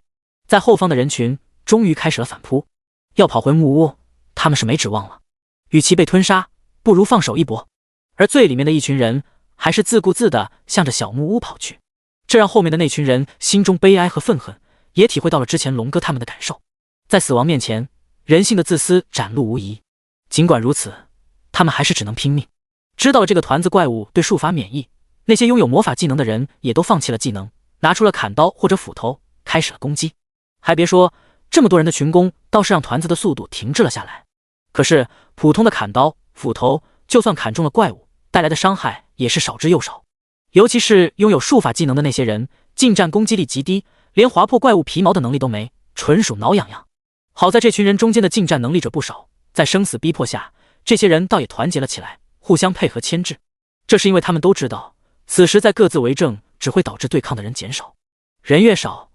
在后方的人群终于开始了反扑，要跑回木屋，他们是没指望了。与其被吞杀，不如放手一搏。而最里面的一群人还是自顾自地向着小木屋跑去，这让后面的那群人心中悲哀和愤恨，也体会到了之前龙哥他们的感受。在死亡面前，人性的自私展露无遗。尽管如此，他们还是只能拼命。知道了这个团子怪物对术法免疫，那些拥有魔法技能的人也都放弃了技能，拿出了砍刀或者斧头，开始了攻击。还别说，这么多人的群攻倒是让团子的速度停滞了下来。可是普通的砍刀、斧头，就算砍中了怪物，带来的伤害也是少之又少。尤其是拥有术法技能的那些人，近战攻击力极低，连划破怪物皮毛的能力都没，纯属挠痒痒。好在这群人中间的近战能力者不少，在生死逼迫下，这些人倒也团结了起来，互相配合牵制。这是因为他们都知道，此时在各自为政只会导致对抗的人减少，人越少，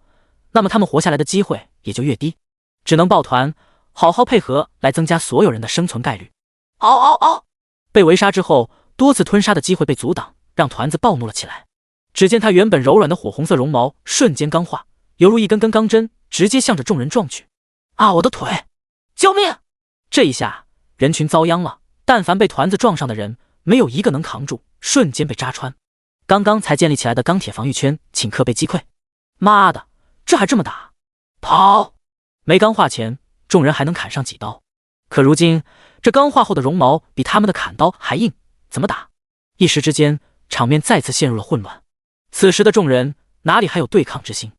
那么他们活下来的机会也就越低，只能抱团，好好配合来增加所有人的生存概率。嗷嗷嗷！被围杀之后，多次吞杀的机会被阻挡，让团子暴怒了起来。只见他原本柔软的火红色绒毛瞬间钢化，犹如一根根钢针，直接向着众人撞去。啊，我的腿！救命！这一下，人群遭殃了。但凡被团子撞上的人，没有一个能扛住，瞬间被扎穿。刚刚才建立起来的钢铁防御圈顷刻被击溃。妈的，这还这么打？跑！没钢化前，众人还能砍上几刀，可如今这钢化后的绒毛比他们的砍刀还硬，怎么打？一时之间，场面再次陷入了混乱。此时的众人哪里还有对抗之心？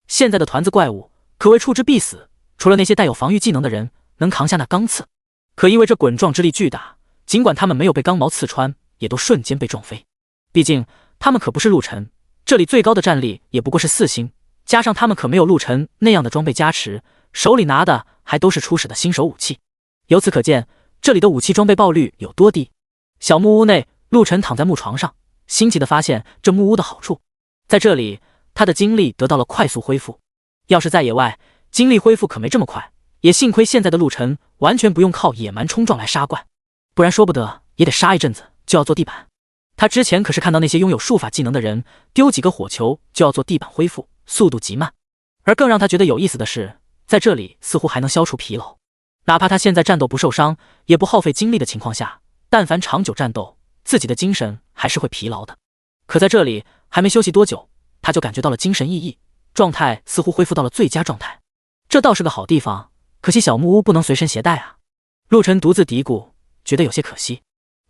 现在的团子怪物可谓触之必死，除了那些带有防御技能的人能扛下那钢刺，可因为这滚撞之力巨大，尽管他们没有被钢矛刺穿，也都瞬间被撞飞。毕竟他们可不是陆晨，这里最高的战力也不过是4星，加上他们可没有陆晨那样的装备加持，手里拿的还都是初始的新手武器。由此可见，这里的武器装备爆率有多低。小木屋内，陆晨躺在木床上，新奇地发现这木屋的好处。在这里，他的精力得到了快速恢复。要是在野外，精力恢复可没这么快，也幸亏现在的陆晨完全不用靠野蛮冲撞来杀怪，不然说不得也得杀一阵子就要做地板。他之前可是看到那些拥有术法技能的人丢几个火球就要做地板恢复，速度极慢。而更让他觉得有意思的是，在这里似乎还能消除疲劳。哪怕他现在战斗不受伤，也不耗费精力的情况下，但凡长久战斗，自己的精神还是会疲劳的。可在这里还没休息多久，他就感觉到了精神奕奕，状态似乎恢复到了最佳状态。这倒是个好地方，可惜小木屋不能随身携带啊。陆晨独自嘀咕，觉得有些可惜。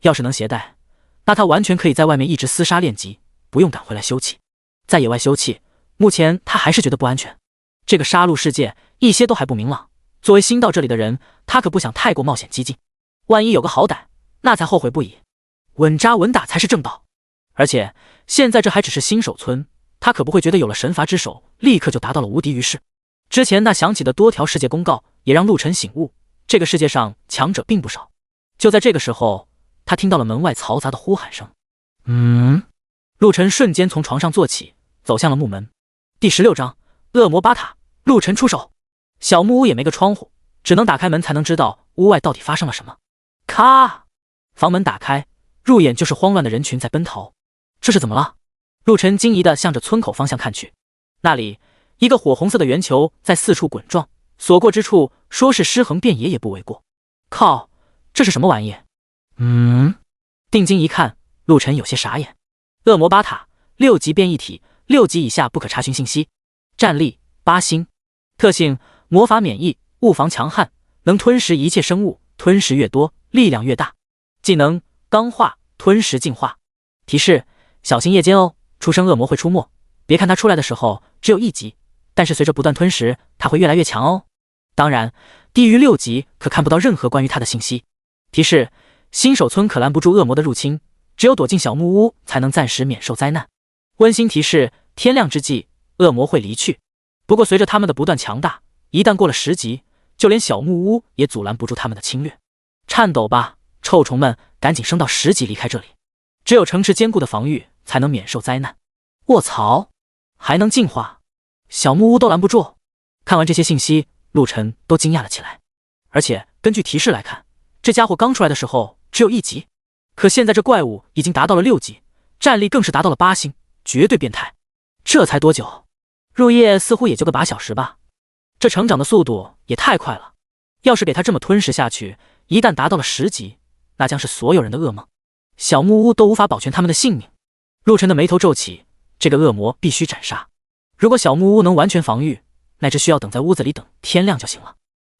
要是能携带，那他完全可以在外面一直厮杀练级，不用赶回来休憩。在野外休憩，目前他还是觉得不安全。这个杀戮世界一些都还不明朗，作为新到这里的人，他可不想太过冒险激进，万一有个好歹，那才后悔不已。稳扎稳打才是正道。而且现在这还只是新手村，他可不会觉得有了神罚之手，立刻就达到了无敌于世。之前那响起的多条世界公告，也让陆晨醒悟，这个世界上强者并不少。就在这个时候，他听到了门外嘈杂的呼喊声。陆晨瞬间从床上坐起，走向了木门。第16章恶魔巴塔，陆晨出手。小木屋也没个窗户，只能打开门才能知道屋外到底发生了什么。咔！房门打开，入眼就是慌乱的人群在奔逃。这是怎么了？陆晨惊疑地向着村口方向看去，那里一个火红色的圆球在四处滚撞，所过之处说是尸横遍野也不为过。靠，这是什么玩意？定睛一看，陆晨有些傻眼。恶魔巴塔6级变异体，6级以下不可查询信息。战力8星，特性魔法免疫，物防强悍，能吞食一切生物，吞食越多力量越大。技能钢化，吞食净化。提示：小心夜间哦，出生恶魔会出没，别看他出来的时候只有1级，但是随着不断吞食，他会越来越强哦。当然，低于6级可看不到任何关于他的信息。提示：新手村可拦不住恶魔的入侵，只有躲进小木屋才能暂时免受灾难。温馨提示：天亮之际，恶魔会离去。不过随着他们的不断强大，一旦过了10级，就连小木屋也阻拦不住他们的侵略。颤抖吧，臭虫们，赶紧升到10级离开这里。只有城池坚固的防御才能免受灾难。卧槽，还能进化，小木屋都拦不住。看完这些信息，陆晨都惊讶了起来。而且根据提示来看，这家伙刚出来的时候只有1级，可现在这怪物已经达到了6级，战力更是达到了8星，绝对变态。这才多久？入夜似乎也就个把小时吧。这成长的速度也太快了。要是给他这么吞噬下去，一旦达到了10级，那将是所有人的噩梦，小木屋都无法保全他们的性命。陆晨的眉头皱起，这个恶魔必须斩杀。如果小木屋能完全防御，那只需要等在屋子里等天亮就行了。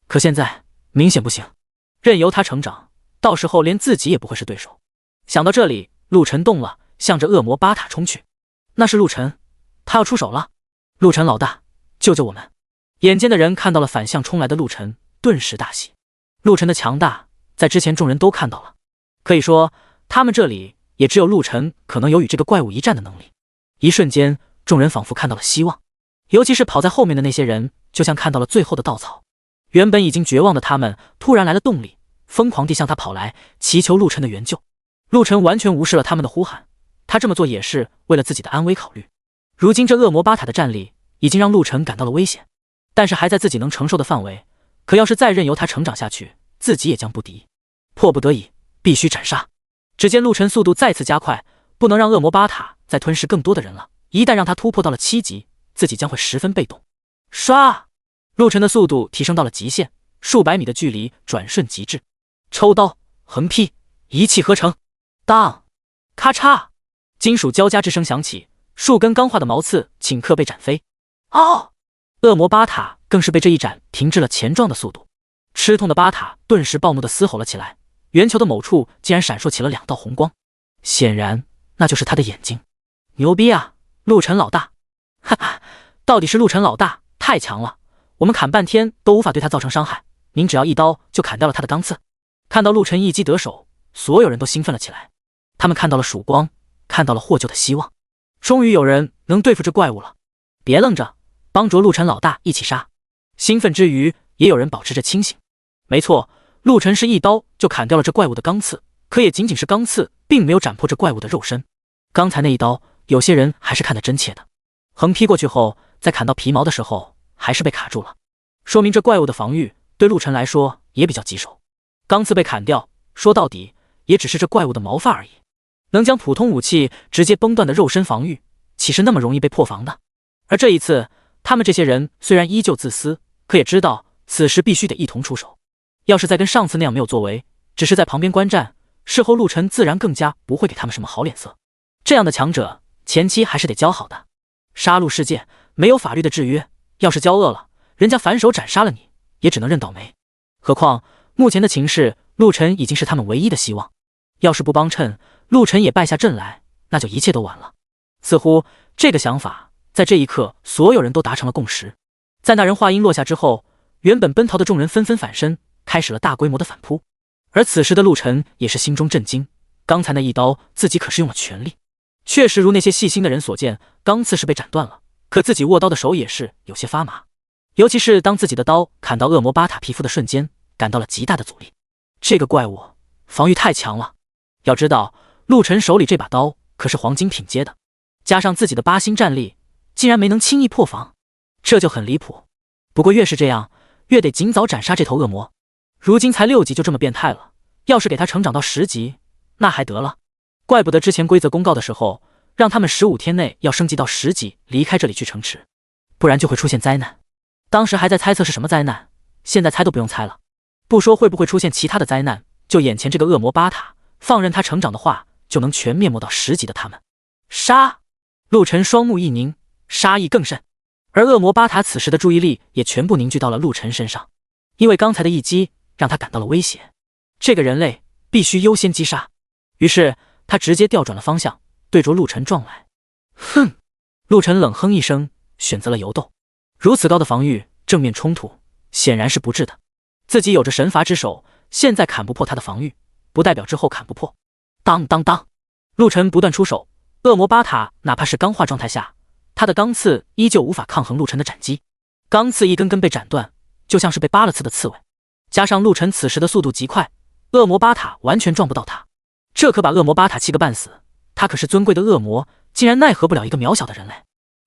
可现在明显不行，任由他成长，到时候连自己也不会是对手。想到这里，陆晨动了，向着恶魔巴塔冲去。那是陆晨，他要出手了。陆晨老大，救救我们！眼尖的人看到了反向冲来的陆晨，顿时大喜。陆晨的强大，在之前众人都看到了，可以说他们这里也只有陆晨可能有与这个怪物一战的能力。一瞬间，众人仿佛看到了希望，尤其是跑在后面的那些人，就像看到了最后的稻草。原本已经绝望的他们，突然来了动力，疯狂地向他跑来，祈求陆晨的援救。陆晨完全无视了他们的呼喊，他这么做也是为了自己的安危考虑。如今这恶魔巴塔的战力已经让陆晨感到了危险，但是还在自己能承受的范围，可要是再任由他成长下去，自己也将不敌。迫不得已，必须斩杀。只见陆晨速度再次加快，不能让恶魔巴塔再吞噬更多的人了，一旦让他突破到了7级，自己将会十分被动。唰！陆晨的速度提升到了极限，数百米的距离转瞬即至。抽刀，横劈，一气呵成。当，咔嚓，金属交加之声响起，数根钢化的毛刺顷刻被斩飞。哦！恶魔巴塔更是被这一斩停滞了前撞的速度。吃痛的巴塔顿时暴怒地嘶吼了起来，圆球的某处竟然闪烁起了2道红光，显然那就是他的眼睛。牛逼啊，陆晨老大！哈哈，到底是陆晨老大太强了，我们砍半天都无法对他造成伤害，您只要一刀就砍掉了他的钢刺。看到陆晨一击得手，所有人都兴奋了起来，他们看到了曙光，看到了获救的希望，终于有人能对付这怪物了。别愣着，帮着陆晨老大一起杀。兴奋之余，也有人保持着清醒。没错，陆晨是一刀就砍掉了这怪物的钢刺，可也仅仅是钢刺，并没有斩破这怪物的肉身。刚才那一刀，有些人还是看得真切的。横劈过去后，在砍到皮毛的时候，还是被卡住了，说明这怪物的防御对陆晨来说也比较棘手。钢刺被砍掉，说到底也只是这怪物的毛发而已，能将普通武器直接崩断的肉身防御，岂是那么容易被破防的？而这一次，他们这些人虽然依旧自私，可也知道此时必须得一同出手。要是再跟上次那样没有作为，只是在旁边观战，事后陆晨自然更加不会给他们什么好脸色。这样的强者，前期还是得教好的。杀戮世界没有法律的制约，要是骄恶了，人家反手斩杀了你，也只能认倒霉。何况目前的情势，陆晨已经是他们唯一的希望。要是不帮衬，陆晨也败下阵来，那就一切都完了。似乎这个想法在这一刻所有人都达成了共识。在那人话音落下之后，原本奔逃的众人纷纷反身，开始了大规模的反扑。而此时的陆晨也是心中震惊，刚才那一刀自己可是用了全力。确实如那些细心的人所见，钢刺是被斩断了，可自己握刀的手也是有些发麻，尤其是当自己的刀砍到恶魔巴塔皮肤的瞬间，感到了极大的阻力。这个怪物防御太强了，要知道陆晨手里这把刀可是黄金品阶的，加上自己的8星战力，竟然没能轻易破防，这就很离谱。不过越是这样，越得尽早斩杀这头恶魔。如今才6级就这么变态了，要是给他成长到10级，那还得了。怪不得之前规则公告的时候，让他们15天内要升级到10级，离开这里去城池，不然就会出现灾难。当时还在猜测是什么灾难，现在猜都不用猜了。不说会不会出现其他的灾难，就眼前这个恶魔巴塔，放任他成长的话，就能全灭没到10级的他们。杀！陆晨双目一凝，杀意更甚。而恶魔巴塔此时的注意力也全部凝聚到了陆晨身上，因为刚才的一击让他感到了威胁，这个人类必须优先击杀。于是他直接调转了方向，对着陆晨撞来。哼！陆晨冷哼一声，选择了游斗。如此高的防御，正面冲突显然是不智的。自己有着神罚之手，现在砍不破他的防御，不代表之后砍不破。当当当，陆晨不断出手，恶魔巴塔哪怕是钢化状态下，他的钢刺依旧无法抗衡陆晨的斩击，钢刺一根根被斩断，就像是被拔了刺的刺猬。加上陆晨此时的速度极快，恶魔巴塔完全撞不到他，这可把恶魔巴塔气个半死。他可是尊贵的恶魔，竟然奈何不了一个渺小的人类。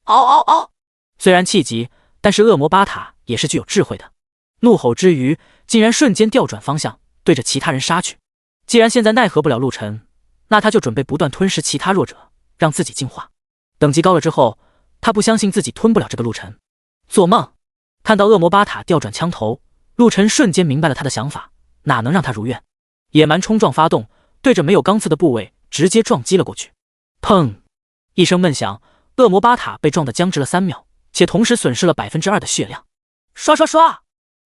嗷嗷嗷！虽然气急，但是恶魔巴塔也是具有智慧的，怒吼之余，竟然瞬间调转方向，对着其他人杀去。既然现在奈何不了陆晨，那他就准备不断吞噬其他弱者，让自己进化。等级高了之后，他不相信自己吞不了这个陆晨。做梦！看到恶魔巴塔调转枪头，陆晨瞬间明白了他的想法，哪能让他如愿？野蛮冲撞发动，对着没有钢刺的部位直接撞击了过去。砰！一声闷响，恶魔巴塔被撞得僵直了3秒，且同时损失了2%的血量。刷刷刷！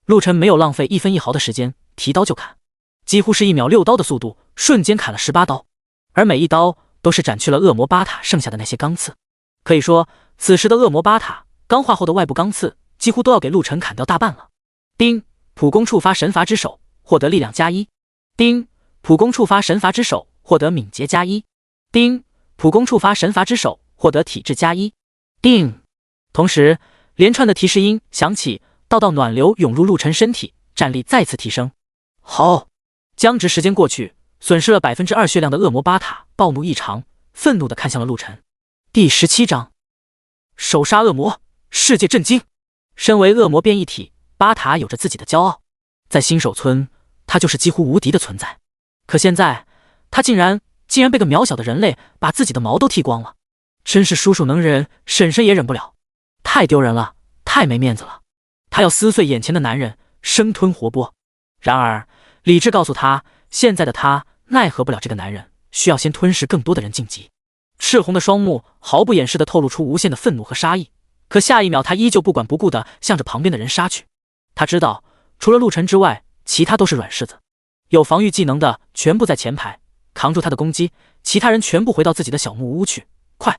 陆晨没有浪费1分1毫的时间，提刀就砍，几乎是1秒6刀的速度，瞬间砍了18刀，而每一刀都是斩去了恶魔巴塔剩下的那些钢刺。可以说，此时的恶魔巴塔钢化后的外部钢刺几乎都要给陆晨砍掉大半了。丁，普攻触发神罚之手，获得力量+1。丁，普攻触发神罚之手，获得敏捷+1。丁，普攻触发神罚之手，获得体质+1。丁，同时连串的提示音响起，道道暖流涌入陆晨身体，战力再次提升。好，僵直时间过去，损失了2%血量的恶魔巴塔暴怒异常，愤怒地看向了陆晨。第17章，手杀恶魔，世界震惊。身为恶魔变异体，巴塔有着自己的骄傲，在新手村，他就是几乎无敌的存在。可现在，他竟然被个渺小的人类把自己的毛都剃光了，真是叔叔能忍，婶婶也忍不了，太丢人了，太没面子了。他要撕碎眼前的男人，生吞活剥。然而，理智告诉他，现在的他奈何不了这个男人，需要先吞噬更多的人晋级。赤红的双目毫不掩饰地透露出无限的愤怒和杀意，可下一秒他依旧不管不顾地向着旁边的人杀去。他知道，除了陆晨之外，其他都是软柿子，有防御技能的全部在前排扛住他的攻击，其他人全部回到自己的小木屋去。快！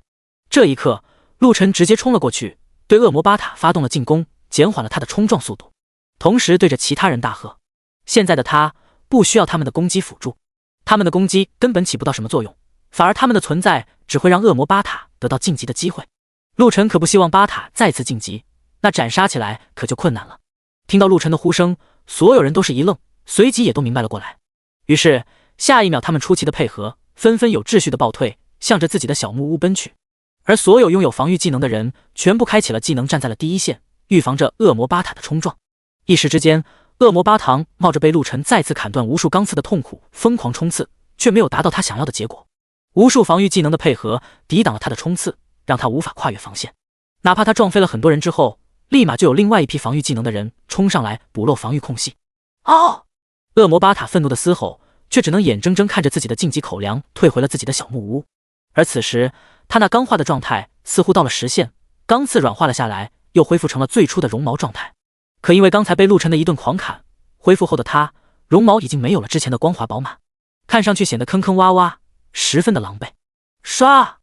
这一刻，陆晨直接冲了过去，对恶魔巴塔发动了进攻，减缓了他的冲撞速度，同时对着其他人大喝：现在的他不需要他们的攻击辅助，他们的攻击根本起不到什么作用，反而他们的存在只会让恶魔巴塔得到晋级的机会。陆晨可不希望巴塔再次晋级，那斩杀起来可就困难了。听到陆晨的呼声，所有人都是一愣，随即也都明白了过来。于是下一秒，他们出奇的配合，纷纷有秩序的暴退，向着自己的小木屋奔去。而所有拥有防御技能的人全部开启了技能，站在了第一线，预防着恶魔巴塔的冲撞。一时之间，恶魔巴塔冒着被陆晨再次砍断无数钢刺的痛苦疯狂冲刺，却没有达到他想要的结果。无数防御技能的配合抵挡了他的冲刺，让他无法跨越防线。哪怕他撞飞了很多人之后，立马就有另外一批防御技能的人冲上来补漏防御空隙。哦！恶魔巴塔愤怒的嘶吼，却只能眼睁睁看着自己的晋级口粮退回了自己的小木屋。而此时，他那钢化的状态似乎到了时限，钢刺软化了下来，又恢复成了最初的绒毛状态。可因为刚才被陆晨的一顿狂砍，恢复后的他绒毛已经没有了之前的光滑饱满，看上去显得坑坑洼洼，十分的狼狈。唰！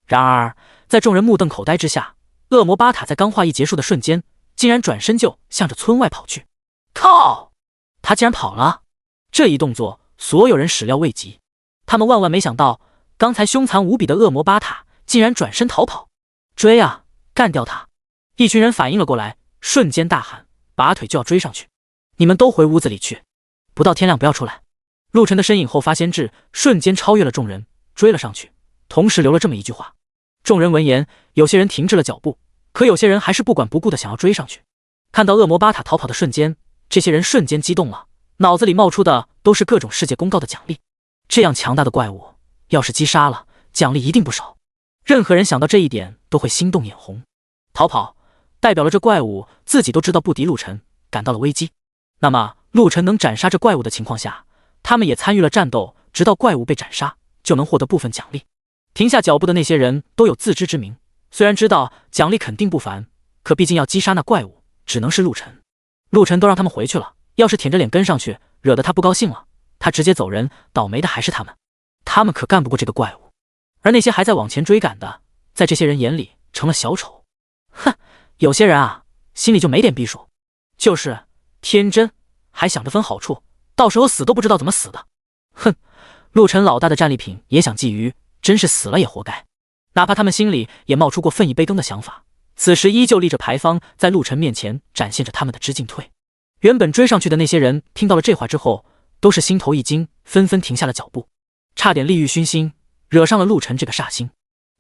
然而在众人目瞪口呆之下，恶魔巴塔在钢化一结束的瞬间，竟然转身就向着村外跑去。靠！他竟然跑了！这一动作，所有人始料未及，他们万万没想到，刚才凶残无比的恶魔巴塔竟然转身逃跑。追啊，干掉他！一群人反应了过来，瞬间大喊，拔腿就要追上去。你们都回屋子里去，不到天亮不要出来。陆晨的身影后发先至，瞬间超越了众人，追了上去，同时留了这么一句话。众人闻言，有些人停滞了脚步，可有些人还是不管不顾的想要追上去。看到恶魔巴塔逃跑的瞬间，这些人瞬间激动了，脑子里冒出的都是各种世界公告的奖励。这样强大的怪物，要是击杀了，奖励一定不少。任何人想到这一点都会心动眼红。逃跑代表了这怪物自己都知道不敌陆晨，感到了危机。那么陆晨能斩杀这怪物的情况下，他们也参与了战斗，直到怪物被斩杀，就能获得部分奖励。停下脚步的那些人都有自知之明，虽然知道奖励肯定不凡，可毕竟要击杀那怪物，只能是陆晨。陆晨都让他们回去了，要是舔着脸跟上去，惹得他不高兴了，他直接走人，倒霉的还是他们。他们可干不过这个怪物。而那些还在往前追赶的，在这些人眼里成了小丑。哼，有些人啊，心里就没点避暑。就是天真，还想着分好处，到时候死都不知道怎么死的。哼，陆晨老大的战利品也想觊觎，真是死了也活该。哪怕他们心里也冒出过分一杯羹的想法，此时依旧立着牌坊，在陆晨面前展现着他们的知进退。原本追上去的那些人听到了这话之后，都是心头一惊，纷纷停下了脚步，差点利欲熏心，惹上了陆晨这个煞星。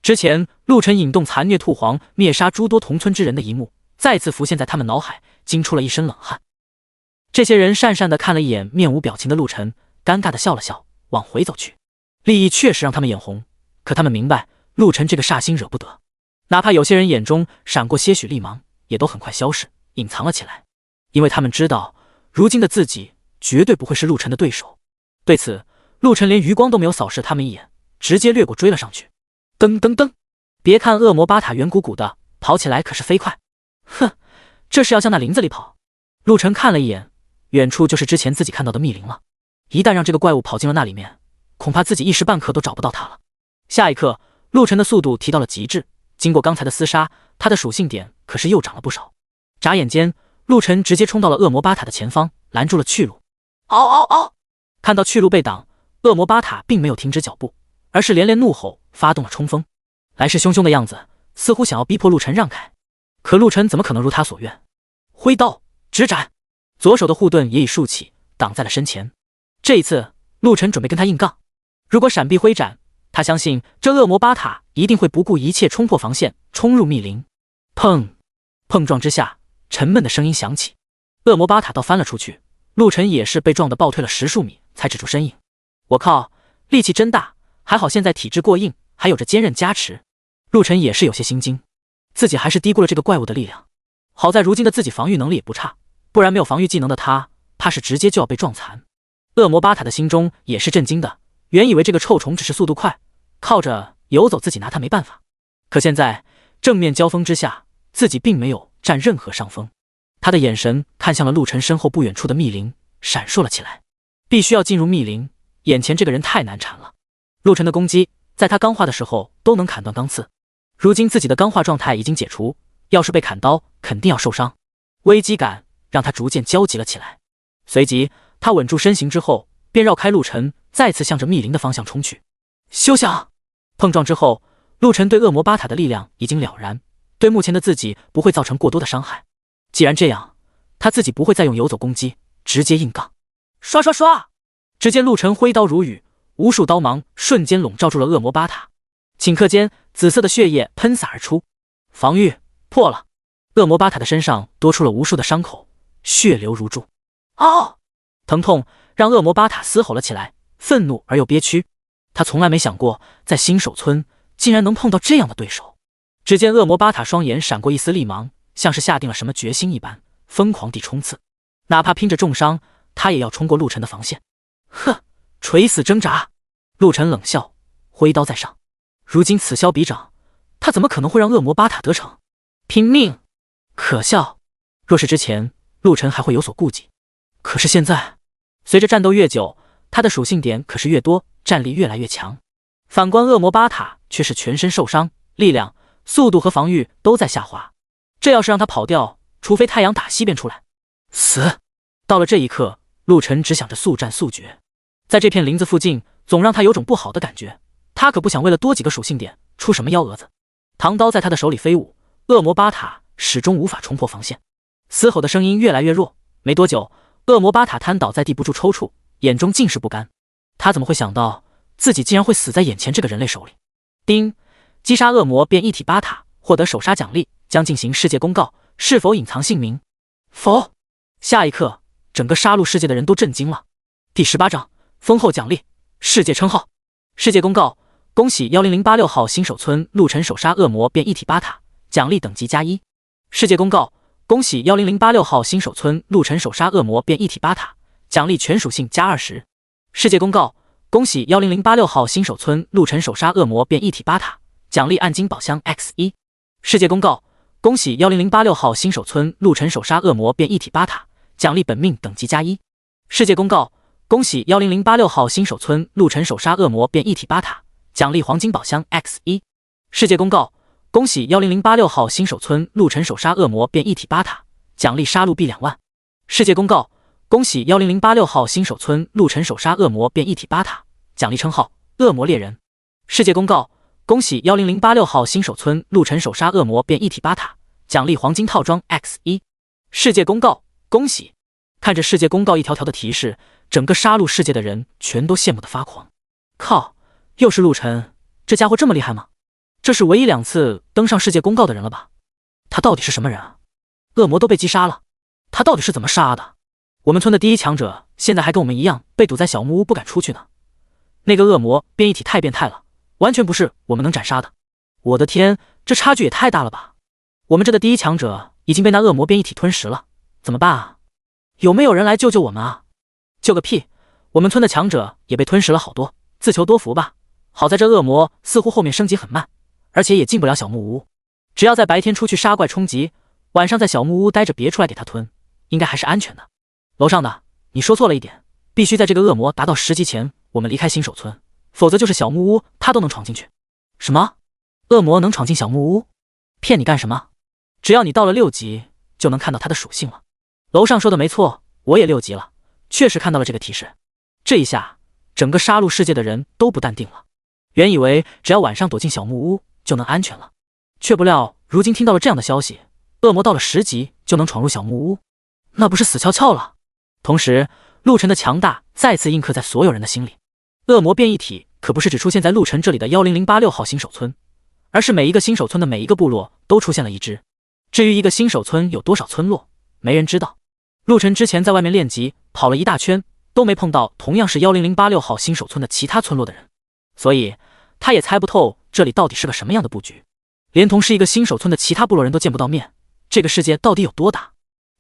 之前陆晨引动残虐兔皇灭杀诸多同村之人的一幕再次浮现在他们脑海，惊出了一身冷汗。这些人讪讪地看了一眼面无表情的陆晨，尴尬地笑了笑，往回走去。利益确实让他们眼红，可他们明白陆晨这个煞星惹不得，哪怕有些人眼中闪过些许厉芒，也都很快消逝，隐藏了起来，因为他们知道如今的自己绝对不会是陆晨的对手。对此，陆晨连余光都没有扫视他们一眼，直接掠过追了上去。噔噔噔，别看恶魔巴塔圆鼓鼓的，跑起来可是飞快。哼，这是要向那林子里跑。陆晨看了一眼，远处就是之前自己看到的密林了。一旦让这个怪物跑进了那里面，恐怕自己一时半刻都找不到它了。下一刻，陆晨的速度提到了极致，经过刚才的厮杀，他的属性点可是又涨了不少。眨眼间，陆晨直接冲到了恶魔巴塔的前方，拦住了去路。嗷嗷嗷！看到去路被挡，恶魔巴塔并没有停止脚步，而是连连怒吼，发动了冲锋，来势汹汹的样子，似乎想要逼迫陆晨让开。可陆晨怎么可能如他所愿？挥刀直斩，左手的护盾也已竖起，挡在了身前。这一次，陆晨准备跟他硬杠。如果闪避挥斩，他相信这恶魔巴塔一定会不顾一切冲破防线，冲入密林。砰！碰撞之下，沉闷的声音响起，恶魔巴塔倒翻了出去。陆晨也是被撞得暴退了10数米，才止住身影。我靠，力气真大！还好现在体质过硬，还有着坚韧加持。陆晨也是有些心惊，自己还是低估了这个怪物的力量。好在如今的自己防御能力也不差，不然没有防御技能的他，怕是直接就要被撞残。恶魔巴塔的心中也是震惊的，原以为这个臭虫只是速度快，靠着游走自己拿他没办法。可现在正面交锋之下，自己并没有占任何上风。他的眼神看向了陆晨身后不远处的密林，闪烁了起来。必须要进入密林，眼前这个人太难缠了。陆晨的攻击在他钢化的时候都能砍断钢刺，如今自己的钢化状态已经解除，要是被砍刀肯定要受伤。危机感让他逐渐焦急了起来。随即他稳住身形之后，便绕开陆晨，再次向着密林的方向冲去。休想！碰撞之后，陆晨对恶魔巴塔的力量已经了然，对目前的自己不会造成过多的伤害。既然这样，他自己不会再用游走攻击，直接硬杠。刷刷刷！只见陆晨挥刀如雨，无数刀芒瞬间笼罩住了恶魔巴塔，顷刻间紫色的血液喷洒而出，防御破了。恶魔巴塔的身上多出了无数的伤口，血流如注。嗷！疼痛让恶魔巴塔嘶吼了起来，愤怒而又憋屈。他从来没想过，在新手村竟然能碰到这样的对手。只见恶魔巴塔双眼闪过一丝厉芒，像是下定了什么决心一般，疯狂地冲刺。哪怕拼着重伤，他也要冲过陆晨的防线。呵，垂死挣扎！陆晨冷笑，挥刀在上。如今此消彼长，他怎么可能会让恶魔巴塔得逞？拼命！可笑！若是之前，陆晨还会有所顾忌，可是现在，随着战斗越久，他的属性点可是越多，战力越来越强。反观恶魔巴塔却是全身受伤，力量、速度和防御都在下滑。这要是让他跑掉，除非太阳打西边出来。死！到了这一刻，陆晨只想着速战速决。在这片林子附近，总让他有种不好的感觉。他可不想为了多几个属性点出什么幺蛾子。唐刀在他的手里飞舞，恶魔巴塔始终无法冲破防线，嘶吼的声音越来越弱。没多久，恶魔巴塔瘫倒在地不住抽搐，眼中尽是不甘。他怎么会想到自己竟然会死在眼前这个人类手里？叮！击杀恶魔变一体巴塔，获得首杀奖励，将进行世界公告，是否隐藏姓名？否。下一刻，整个杀戮世界的人都震惊了。第18章丰厚奖励，世界称号。世界公告，恭喜10086号新手村陆晨首杀恶魔变一体巴塔，奖励等级+1。世界公告，恭喜10086号新手村陆晨首杀恶魔变一体巴塔，奖励全属性+20。世界公告，恭喜10086号新手村陆晨首杀恶魔变一体巴塔，奖励暗金宝箱 X1。世界公告，恭喜10086号新手村陆晨首杀恶魔变一体巴塔，奖励本命等级+1。世界公告，恭喜10086号新手村陆晨首杀恶魔变一体巴塔，奖励黄金宝箱 X1。世界公告，恭喜10086号新手村陆晨首杀恶魔变一体巴塔，奖励杀戮币2万。世界公告：恭喜10086号新手村陆晨首杀恶魔变异体巴塔，奖励称号恶魔猎人。世界公告：恭喜10086号新手村陆晨首杀恶魔变异体巴塔，奖励黄金套装 X1。世界公告：恭喜！看着世界公告一条条的提示，整个杀戮世界的人全都羡慕的发狂。靠，又是陆晨，这家伙这么厉害吗？这是唯一2次登上世界公告的人了吧？他到底是什么人啊？恶魔都被击杀了，他到底是怎么杀的？我们村的第一强者现在还跟我们一样被堵在小木屋不敢出去呢。那个恶魔变异体太变态了，完全不是我们能斩杀的。我的天，这差距也太大了吧！我们这的第一强者已经被那恶魔变异体吞食了，怎么办啊？有没有人来救救我们啊？救个屁！我们村的强者也被吞食了好多，自求多福吧。好在这恶魔似乎后面升级很慢，而且也进不了小木屋。只要在白天出去杀怪冲击，晚上在小木屋待着别出来给他吞，应该还是安全的。楼上的，你说错了一点，必须在这个恶魔达到10级前我们离开新手村，否则就是小木屋他都能闯进去。什么？恶魔能闯进小木屋？骗你干什么？只要你到了6级就能看到它的属性了。楼上说的没错，我也6级了，确实看到了这个提示。这一下整个杀戮世界的人都不淡定了，原以为只要晚上躲进小木屋就能安全了，却不料如今听到了这样的消息，恶魔到了10级就能闯入小木屋，那不是死翘翘了？同时陆晨的强大再次印刻在所有人的心里。恶魔变异体可不是只出现在陆晨这里的10086号新手村，而是每一个新手村的每一个部落都出现了一只。至于一个新手村有多少村落，没人知道。陆晨之前在外面练级跑了一大圈，都没碰到同样是10086号新手村的其他村落的人，所以他也猜不透这里到底是个什么样的布局。连同是一个新手村的其他部落人都见不到面，这个世界到底有多大？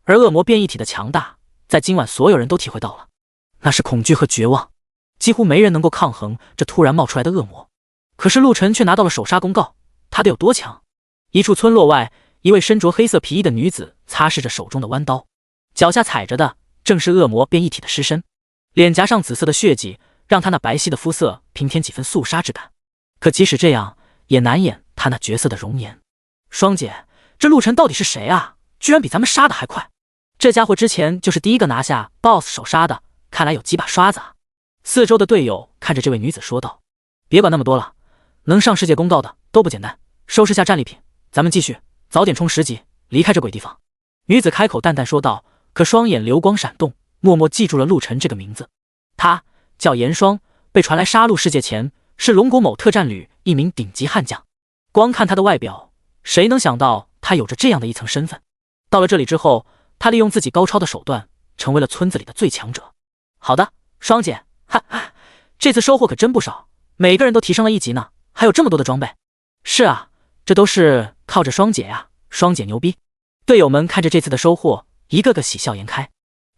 而恶魔变异体的强大，在今晚所有人都体会到了，那是恐惧和绝望，几乎没人能够抗衡这突然冒出来的恶魔。可是陆晨却拿到了首杀公告，他得有多强？一处村落外，一位身着黑色皮衣的女子擦拭着手中的弯刀，脚下踩着的正是恶魔变异体的尸身，脸颊上紫色的血迹让她那白皙的肤色平添几分肃杀之感。可即使这样，也难掩她那绝色的容颜。双姐，这陆晨到底是谁啊？居然比咱们杀的还快！这家伙之前就是第一个拿下 BOSS 首杀的，看来有几把刷子啊。四周的队友看着这位女子说道：别管那么多了，能上世界公告的都不简单，收拾下战利品，咱们继续，早点冲10级，离开这鬼地方。女子开口淡淡说道，可双眼流光闪动，默默记住了陆晨这个名字。他叫严双，被传来杀戮世界前是龙国某特战旅一名顶级悍将。光看他的外表，谁能想到他有着这样的一层身份？到了这里之后，他利用自己高超的手段，成为了村子里的最强者。好的，双姐，哈哈，这次收获可真不少，每个人都提升了1级呢，还有这么多的装备。是啊，这都是靠着双姐呀，双姐牛逼。队友们看着这次的收获，一个个喜笑颜开。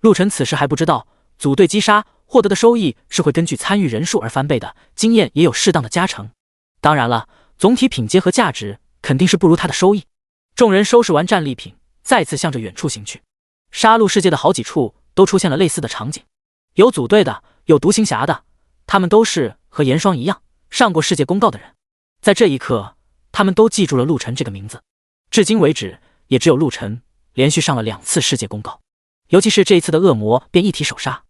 陆晨此时还不知道，组队击杀获得的收益是会根据参与人数而翻倍的，经验也有适当的加成。当然了，总体品阶和价值肯定是不如他的收益。众人收拾完战利品，再次向着远处行去。杀戮世界的好几处都出现了类似的场景，有组队的，有独行侠的，他们都是和严双一样上过世界公告的人。在这一刻，他们都记住了陆晨这个名字。至今为止，也只有陆晨连续上了2次世界公告。尤其是这一次的恶魔变异体首杀，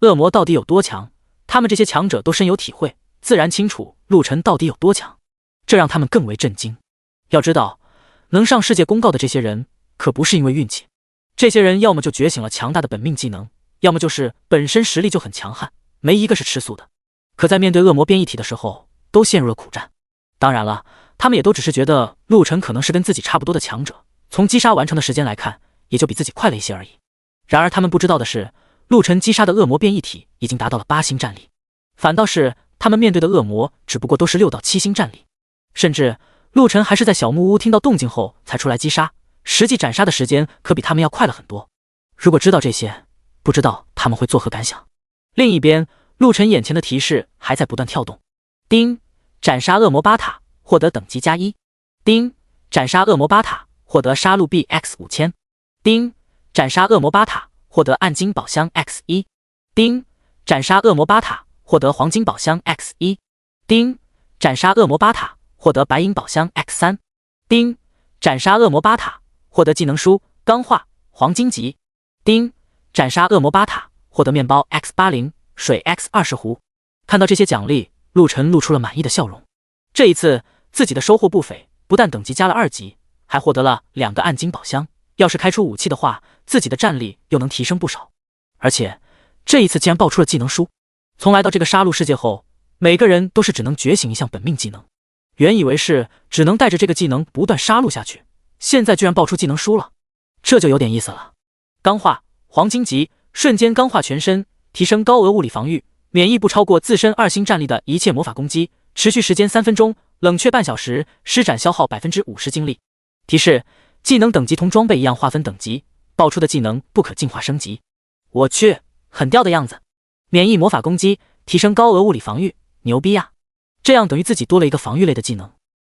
恶魔到底有多强，他们这些强者都深有体会，自然清楚陆晨到底有多强，这让他们更为震惊。要知道，能上世界公告的这些人可不是因为运气，这些人要么就觉醒了强大的本命技能，要么就是本身实力就很强悍，没一个是吃素的。可在面对恶魔变异体的时候，都陷入了苦战。当然了，他们也都只是觉得陆晨可能是跟自己差不多的强者，从击杀完成的时间来看，也就比自己快了一些而已。然而他们不知道的是，陆晨击杀的恶魔变异体已经达到了8星战力，反倒是他们面对的恶魔只不过都是6到7星战力，甚至陆晨还是在小木屋听到动静后才出来击杀，实际斩杀的时间可比他们要快了很多。如果知道这些，不知道他们会作何感想。另一边，陆晨眼前的提示还在不断跳动。丁，斩杀恶魔巴塔，获得等级+1。丁，斩杀恶魔巴塔，获得杀戮币 X5000。丁，斩杀恶魔巴塔，获得暗金宝箱 X1。丁，斩杀恶魔巴塔，获得黄金宝箱 X1。丁，斩杀恶魔巴塔，获得白银宝箱 X3。丁，斩杀恶魔巴塔，获得技能书钢化黄金级。丁，斩杀恶魔巴塔，获得面包 X80， 水 X20壶。看到这些奖励，陆晨露出了满意的笑容。这一次自己的收获不菲，不但等级加了2级，还获得了2个暗金宝箱。要是开出武器的话，自己的战力又能提升不少。而且这一次竟然爆出了技能书。从来到这个杀戮世界后，每个人都是只能觉醒一项本命技能。原以为是只能带着这个技能不断杀戮下去，现在居然爆出技能书了，这就有点意思了。钢化黄金级，瞬间钢化全身，提升高额物理防御，免疫不超过自身2星战力的一切魔法攻击，持续时间3分钟，冷却半小时，施展消耗 50% 精力。提示：技能等级同装备一样划分等级，爆出的技能不可进化升级。我去，很吊的样子。免疫魔法攻击，提升高额物理防御，牛逼啊！这样等于自己多了一个防御类的技能。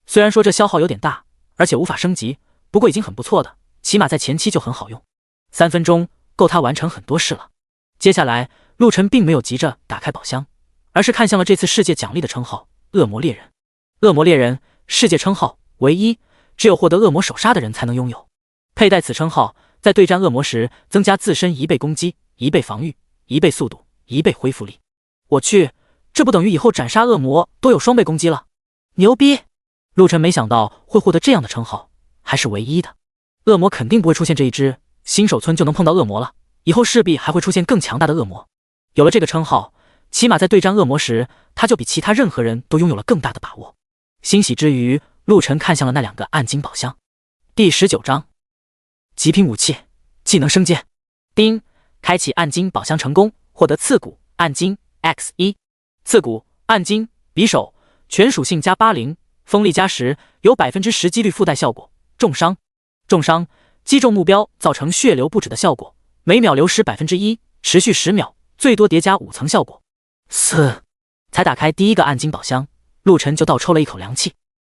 虽然说这消耗有点大，而且无法升级，不过已经很不错的，起码在前期就很好用。3分钟够他完成很多事了。接下来陆晨并没有急着打开宝箱，而是看向了这次世界奖励的称号——恶魔猎人。恶魔猎人世界称号唯一，只有获得恶魔首杀的人才能拥有。佩戴此称号，在对战恶魔时增加自身1倍攻击、1倍防御、1倍速度、1倍恢复力。我去，这不等于以后斩杀恶魔都有双倍攻击了？牛逼！陆晨没想到会获得这样的称号，还是唯一的。恶魔肯定不会出现这一只，新手村就能碰到恶魔了，以后势必还会出现更强大的恶魔。有了这个称号，起码在对战恶魔时，他就比其他任何人都拥有了更大的把握。欣喜之余，陆晨看向了那2个暗金宝箱。第19章，极品武器，技能升阶。丁，开启暗金宝箱成功，获得刺骨暗金 X1。刺骨暗金匕首，全属性加80，锋利加10，有 10% 几率附带效果，重伤。重伤，击中目标造成血流不止的效果，每秒流失 1%， 持续10秒，最多叠加5层效果。才打开第1个暗金宝箱，陆晨就倒抽了一口凉气。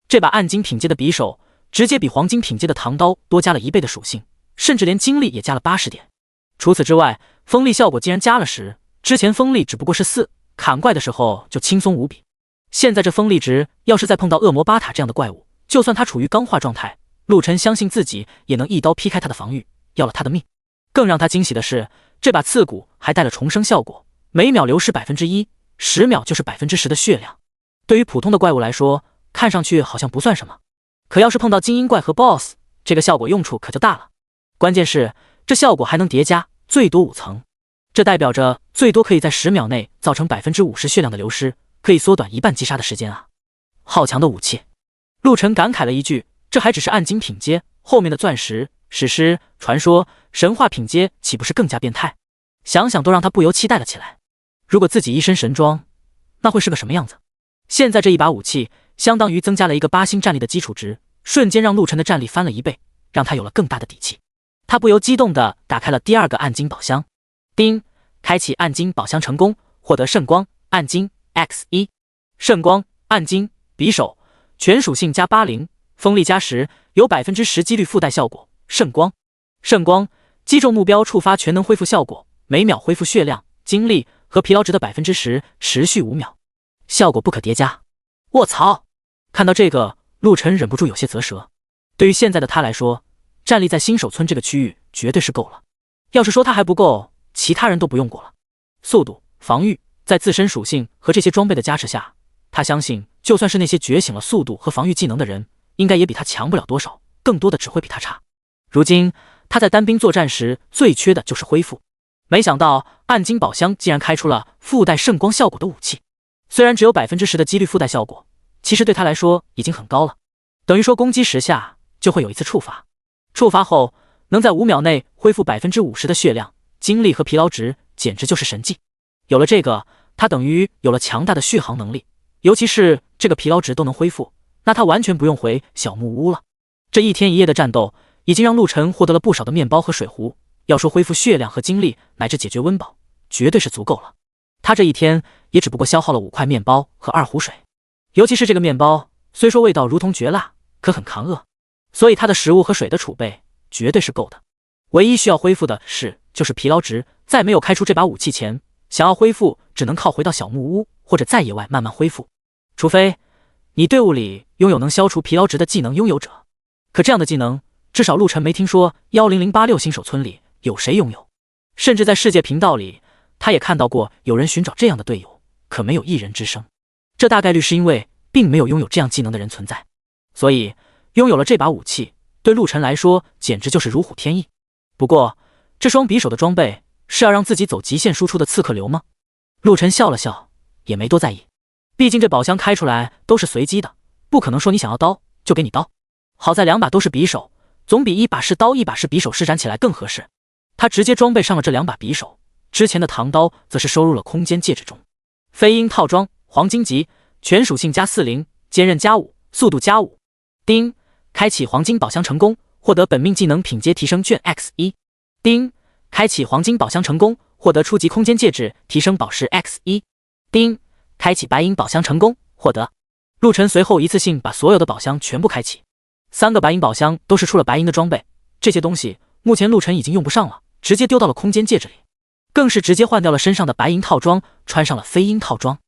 这把暗金品阶的匕首，直接比黄金品阶的唐刀多加了1倍的属性，甚至连精力也加了80点。除此之外，锋利效果竟然加了10，之前锋利只不过是4，砍怪的时候就轻松无比。现在这锋利值，要是再碰到恶魔巴塔这样的怪物，就算他处于钢化状态，陆晨相信自己也能一刀劈开他的防御，要了他的命。更让他惊喜的是，这把刺骨还带了重生效果，每秒流失 1%， 10秒就是 10% 的血量。对于普通的怪物来说，看上去好像不算什么，可要是碰到精英怪和 BOSS， 这个效果用处可就大了。关键是这效果还能叠加，最多5层，这代表着最多可以在10秒内造成 50% 血量的流失，可以缩短1半击杀的时间啊！好强的武器！陆晨感慨了一句，这还只是暗金品阶，后面的钻石、史诗、传说、神话品阶岂不是更加变态？想想都让他不由期待了起来。如果自己一身神装，那会是个什么样子？现在这一把武器相当于增加了一个8星战力的基础值，瞬间让陆晨的战力翻了1倍，让他有了更大的底气。他不由激动地打开了第2个暗金宝箱。丁，开启暗金宝箱成功，获得圣光暗金 X1。圣光暗金匕首，全属性加80，锋利加10，有 10% 几率附带效果，圣光。圣光，击中目标触发全能恢复效果，每秒恢复血量、精力和疲劳值的 10%， 持续5秒，效果不可叠加。卧槽！看到这个，陆晨忍不住有些啧舌。对于现在的他来说，战力在新手村这个区域绝对是够了。要是说他还不够，其他人都不用过了。速度、防御，在自身属性和这些装备的加持下，他相信就算是那些觉醒了速度和防御技能的人，应该也比他强不了多少，更多的只会比他差。如今他在单兵作战时最缺的就是恢复，没想到暗金宝箱竟然开出了附带圣光效果的武器。虽然只有 10% 的几率附带效果，其实对他来说已经很高了，等于说攻击10下就会有一次触发，触发后能在5秒内恢复 50% 的血量、精力和疲劳值，简直就是神技。有了这个，他等于有了强大的续航能力，尤其是这个疲劳值都能恢复，那他完全不用回小木屋了。这1天1夜的战斗已经让陆晨获得了不少的面包和水壶，要说恢复血量和精力乃至解决温饱，绝对是足够了。他这1天也只不过消耗了5块面包和2壶水，尤其是这个面包，虽说味道如同绝辣，可很扛饿，所以他的食物和水的储备绝对是够的。唯一需要恢复的是就是疲劳值，在没有开出这把武器前，想要恢复只能靠回到小木屋或者在野外慢慢恢复，除非你队伍里拥有能消除疲劳值的技能拥有者，可这样的技能至少陆晨没听说10086新手村里有谁拥有，甚至在世界频道里，他也看到过有人寻找这样的队友，可没有一人之声。这大概率是因为并没有拥有这样技能的人存在，所以拥有了这把武器，对陆晨来说简直就是如虎添翼。不过，这双匕首的装备是要让自己走极限输出的刺客流吗？陆晨笑了笑，也没多在意，毕竟这宝箱开出来都是随机的，不可能说你想要刀就给你刀。好在2把都是匕首，总比1把是刀1把是匕首施展起来更合适。他直接装备上了这2把匕首，之前的唐刀则是收入了空间戒指中。飞鹰套装，黄金级，全属性加40，坚韧加5，速度加5。丁，开启黄金宝箱成功，获得本命技能品阶提升券 X1。丁，开启黄金宝箱成功，获得初级空间戒指提升宝石 X1。丁，开启白银宝箱成功，获得。陆晨随后一次性把所有的宝箱全部开启，3个白银宝箱都是出了白银的装备，这些东西目前陆晨已经用不上了，直接丢到了空间戒指里，更是直接换掉了身上的白银套装，穿上了飞鹰套装。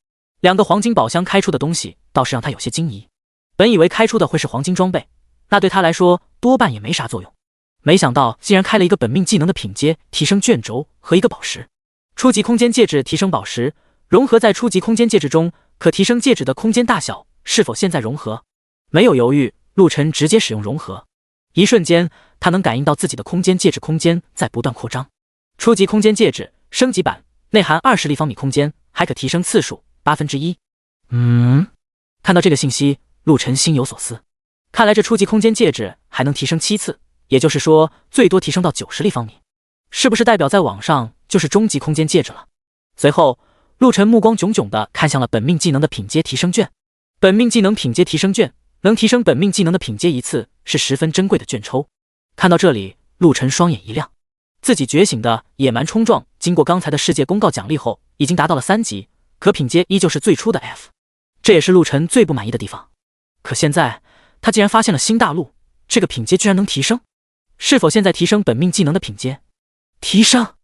2个黄金宝箱开出的东西倒是让他有些惊疑，本以为开出的会是黄金装备，那对他来说多半也没啥作用，没想到竟然开了一个本命技能的品阶提升卷轴和一个宝石。初级空间戒指提升宝石，融合在初级空间戒指中，可提升戒指的空间大小，是否现在融合？没有犹豫，陆晨直接使用融合。一瞬间，他能感应到自己的空间戒指空间在不断扩张。初级空间戒指升级版，内含20立方米空间，还可提升次数1/8。看到这个信息，陆晨心有所思。看来这初级空间戒指还能提升7次，也就是说最多提升到90立方米，是不是代表在网上就是终极空间戒指了？随后，陆晨目光炯炯地看向了本命技能的品阶提升券。本命技能品阶提升券能提升本命技能的品阶1次，是十分珍贵的卷抽。看到这里，陆晨双眼一亮，自己觉醒的野蛮冲撞经过刚才的世界公告奖励后，已经达到了3级，可品阶依旧是最初的 F， 这也是陆晨最不满意的地方。可现在他竟然发现了新大陆，这个品阶居然能提升，是否现在提升本命技能的品阶？提升！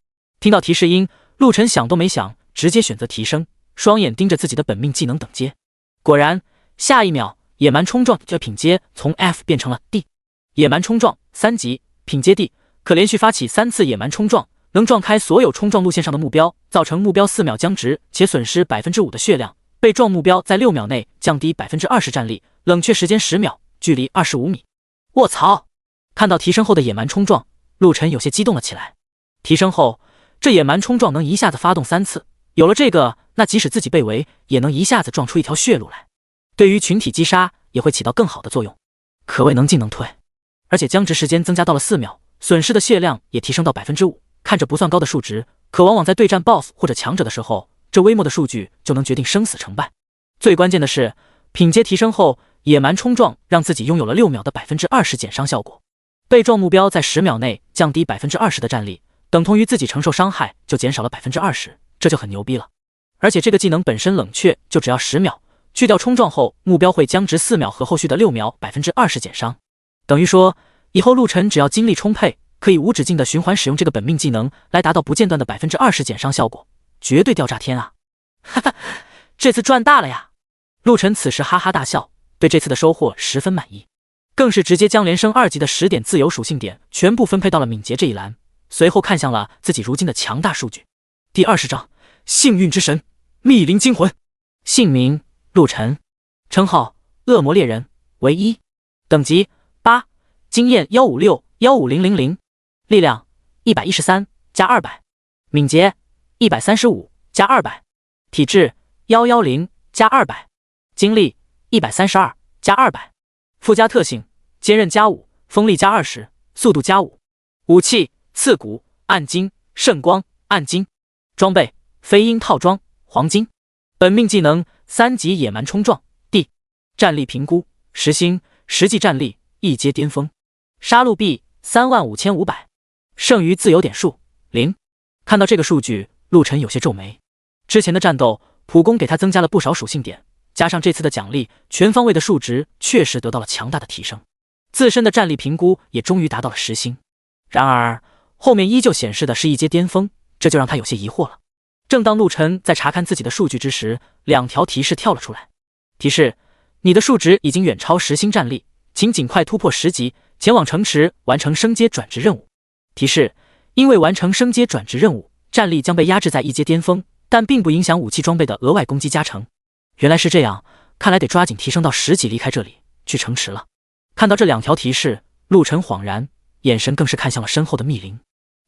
听到提示音，陆晨想都没想，直接选择提升，双眼盯着自己的本命技能等阶。果然，下一秒，野蛮冲撞这品阶从 F 变成了 D。野蛮冲撞3级，品阶 D， 可连续发起3次野蛮冲撞，能撞开所有冲撞路线上的目标，造成目标4秒僵直且损失 5% 的血量，被撞目标在6秒内降低 20% 战力，冷却时间10秒，距离25米。卧槽！看到提升后的野蛮冲撞，陆晨有些激动了起来。提升后，这野蛮冲撞能一下子发动3次，有了这个，那即使自己被围，也能一下子撞出一条血路来，对于群体击杀也会起到更好的作用，可谓能进能退。而且僵直时间增加到了4秒，损失的血量也提升到 5%， 看着不算高的数值，可往往在对战 BOSS 或者强者的时候，这微末的数据就能决定生死成败。最关键的是，品阶提升后，野蛮冲撞让自己拥有了6秒的 20% 减伤效果，被撞目标在10秒内降低 20% 的战力，等同于自己承受伤害就减少了 20%， 这就很牛逼了。而且这个技能本身冷却就只要10秒，去掉冲撞后目标会僵直4秒和后续的6秒 20% 减伤，等于说以后陆晨只要精力充沛，可以无止境的循环使用这个本命技能来达到不间断的 20% 减伤效果，绝对吊炸天啊！哈哈，这次赚大了呀！陆晨此时哈哈大笑，对这次的收获十分满意，更是直接将连升2级的10点自由属性点全部分配到了敏捷这一栏，随后看向了自己如今的强大数据。第20章幸运之神密林惊魂，姓名陆晨，称号恶魔猎人，为1，等级8，经验156-15000，力量113加200，敏捷135加200，体质110加200，精力132加200，附加特性坚韧加5，锋利加20，速度加5。武器刺骨暗金圣光暗金，装备飞鹰套装黄金，本命技能3级野蛮冲撞 D， 战力评估10星，实际战力1阶巅峰，杀戮币35500，剩余自由点数0。看到这个数据，陆晨有些皱眉。之前的战斗普攻给他增加了不少属性点，加上这次的奖励，全方位的数值确实得到了强大的提升，自身的战力评估也终于达到了10星。然而后面依旧显示的是1阶巅峰，这就让他有些疑惑了。正当陆晨在查看自己的数据之时，2条提示跳了出来。提示：你的数值已经远超10星战力，请尽快突破10级，前往城池完成升阶转职任务。提示：因为完成升阶转职任务，战力将被压制在一阶巅峰，但并不影响武器装备的额外攻击加成。原来是这样，看来得抓紧提升到10级离开这里，去城池了。看到这2条提示，陆晨恍然，眼神更是看向了身后的密林。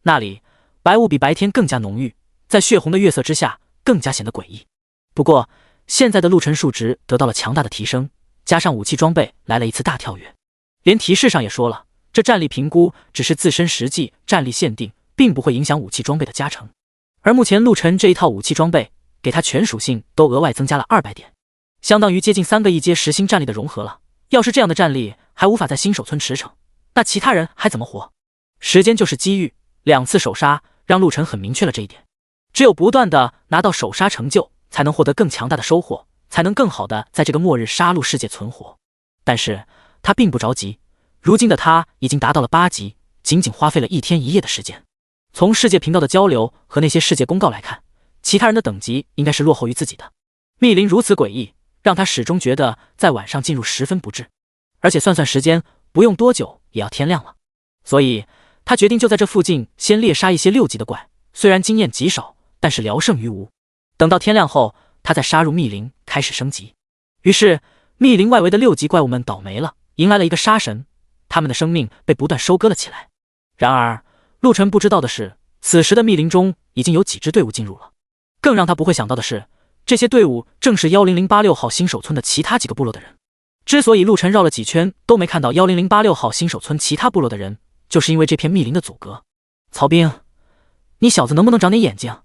那里白雾比白天更加浓郁，在血红的月色之下，更加显得诡异。不过现在的陆晨数值得到了强大的提升，加上武器装备来了一次大跳跃。连提示上也说了，这战力评估只是自身实际战力限定，并不会影响武器装备的加成。而目前陆晨这一套武器装备给他全属性都额外增加了200点，相当于接近3个一阶实心战力的融合了。要是这样的战力还无法在新手村驰骋，那其他人还怎么活？时间就是机遇，2次首杀让陆晨很明确了这一点。只有不断的拿到首杀成就，才能获得更强大的收获，才能更好的在这个末日杀戮世界存活。但是他并不着急，如今的他已经达到了8级，仅仅花费了1天1夜的时间。从世界频道的交流和那些世界公告来看，其他人的等级应该是落后于自己的。密林如此诡异，让他始终觉得在晚上进入十分不智，而且算时间，不用多久也要天亮了。所以他决定就在这附近先猎杀一些6级的怪，虽然经验极少，但是聊胜于无。等到天亮后，他再杀入密林开始升级。于是密林外围的6级怪物们倒霉了，迎来了一个杀神，他们的生命被不断收割了起来。然而陆晨不知道的是，此时的密林中已经有几支队伍进入了。更让他不会想到的是，这些队伍正是10086号新手村的其他几个部落的人。之所以陆晨绕了几圈都没看到10086号新手村其他部落的人，就是因为这片密林的阻隔。曹兵，你小子能不能长点眼睛？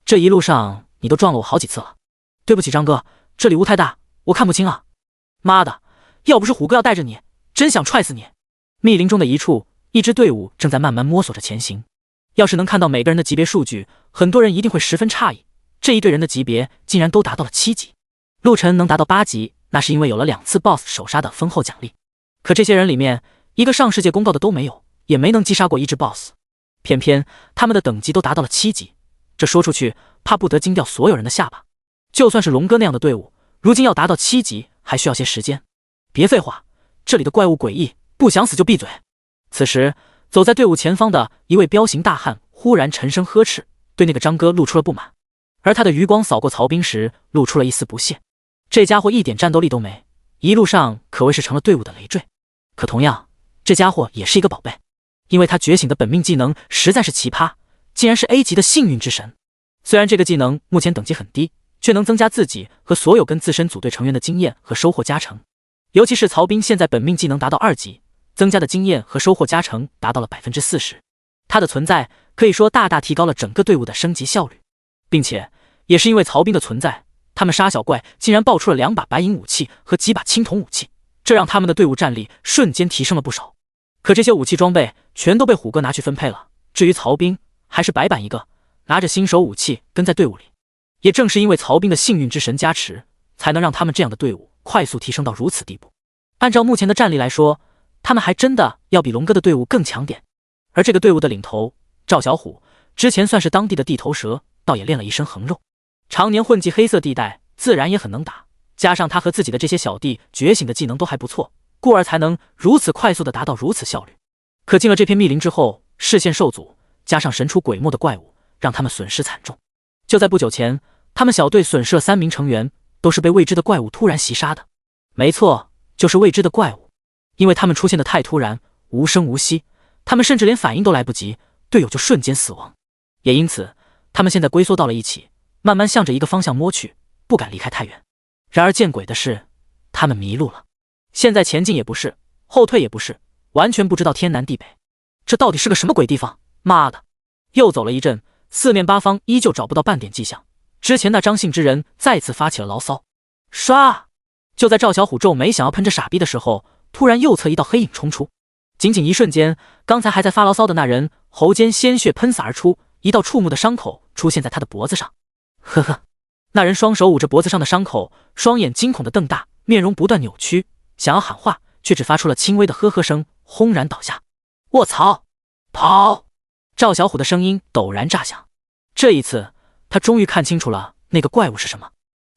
这一路上你都撞了我好几次了。对不起张哥，这里雾太大，我看不清啊。妈的，要不是虎哥要带着你，真想踹死你。密林中的一处，一支队伍正在慢慢摸索着前行。要是能看到每个人的级别数据，很多人一定会十分诧异，这一队人的级别竟然都达到了7级。陆晨能达到8级，那是因为有了2次 BOSS 首杀的丰厚奖励。可这些人里面，一个上世界公告的都没有，也没能击杀过一只 BOSS。偏偏他们的等级都达到了7级，这说出去怕不得惊掉所有人的下巴。就算是龙哥那样的队伍，如今要达到7级还需要些时间。别废话，这里的怪物诡异，不想死就闭嘴。此时走在队伍前方的一位彪形大汉忽然沉声呵斥，对那个张哥露出了不满。而他的余光扫过曹兵时，露出了一丝不屑。这家伙一点战斗力都没，一路上可谓是成了队伍的累赘。可同样，这家伙也是一个宝贝，因为他觉醒的本命技能实在是奇葩，竟然是 A 级的幸运之神。虽然这个技能目前等级很低，却能增加自己和所有跟自身组队成员的经验和收获加成。尤其是曹兵现在本命技能达到2级，增加的经验和收获加成达到了 40%。他的存在可以说大大提高了整个队伍的升级效率，并且也是因为曹兵的存在，他们杀小怪竟然爆出了2把白银武器和几把青铜武器，这让他们的队伍战力瞬间提升了不少。可这些武器装备全都被虎哥拿去分配了，至于曹兵还是白板一个，拿着新手武器跟在队伍里。也正是因为曹兵的幸运之神加持，才能让他们这样的队伍快速提升到如此地步。按照目前的战力来说，他们还真的要比龙哥的队伍更强点。而这个队伍的领头赵小虎，之前算是当地的地头蛇，倒也练了一身横肉，常年混迹黑色地带，自然也很能打。加上他和自己的这些小弟觉醒的技能都还不错，故而才能如此快速的达到如此效率。可进了这片密林之后，视线受阻，加上神出鬼没的怪物，让他们损失惨重。就在不久前，他们小队损失了3名成员，都是被未知的怪物突然袭杀的。没错，就是未知的怪物。因为他们出现的太突然，无声无息，他们甚至连反应都来不及，队友就瞬间死亡。也因此，他们现在龟缩到了一起，慢慢向着一个方向摸去，不敢离开太远。然而见鬼的是，他们迷路了。现在前进也不是，后退也不是，完全不知道天南地北。这到底是个什么鬼地方？妈的！又走了一阵，四面八方依旧找不到半点迹象。之前那张姓之人再次发起了牢骚。唰！就在赵小虎皱眉想要喷这傻逼的时候，突然右侧一道黑影冲出。仅仅一瞬间，刚才还在发牢骚的那人喉间鲜血喷洒而出，一道触目的伤口出现在他的脖子上。呵呵，那人双手捂着脖子上的伤口，双眼惊恐的瞪大，面容不断扭曲，想要喊话，却只发出了轻微的呵呵声，轰然倒下。卧槽！跑！赵小虎的声音陡然炸响。这一次，他终于看清楚了那个怪物是什么。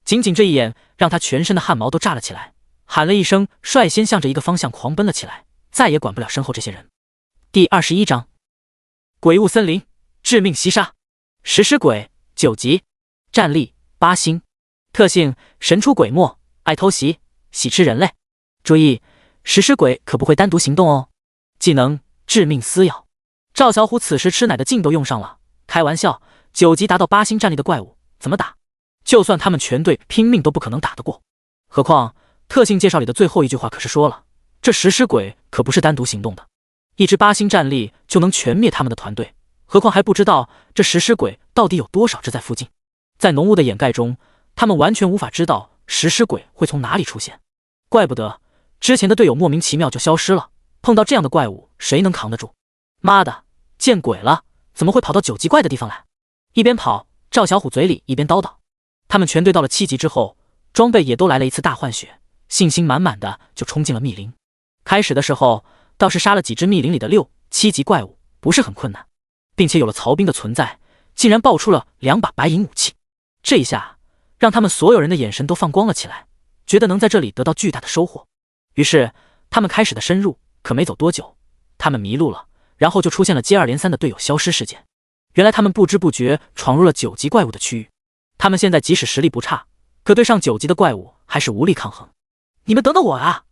仅仅这一眼，让他全身的汗毛都炸了起来，喊了一声，率先向着一个方向狂奔了起来，再也管不了身后这些人。第21章，鬼物森林，致命袭杀。食尸鬼9级，战力8星，特性神出鬼没，爱偷袭，喜吃人类。注意，食尸鬼可不会单独行动哦。技能致命撕咬。赵小虎此时吃奶的劲都用上了，开玩笑，9级达到8星战力的怪物怎么打？就算他们全队拼命都不可能打得过。何况特性介绍里的最后一句话可是说了，这食尸鬼可不是单独行动的，一支8星战力就能全灭他们的团队，何况还不知道这食尸鬼到底有多少只在附近。在浓雾的掩盖中，他们完全无法知道食尸鬼会从哪里出现。怪不得之前的队友莫名其妙就消失了，碰到这样的怪物谁能扛得住？妈的，见鬼了，怎么会跑到9级怪的地方来？一边跑，赵小虎嘴里一边叨叨。他们全队到了7级之后，装备也都来了一次大换血，信心满满的就冲进了密林。开始的时候倒是杀了几只密林里的6、7级怪物，不是很困难，并且有了曹兵的存在，竟然爆出了2把白银武器。这一下让他们所有人的眼神都放光了起来，觉得能在这里得到巨大的收获。于是他们开始的深入，可没走多久，他们迷路了，然后就出现了接二连三的队友消失事件。原来他们不知不觉闯入了9级怪物的区域。他们现在即使实力不差，可对上9级的怪物还是无力抗衡。你们等等我啊！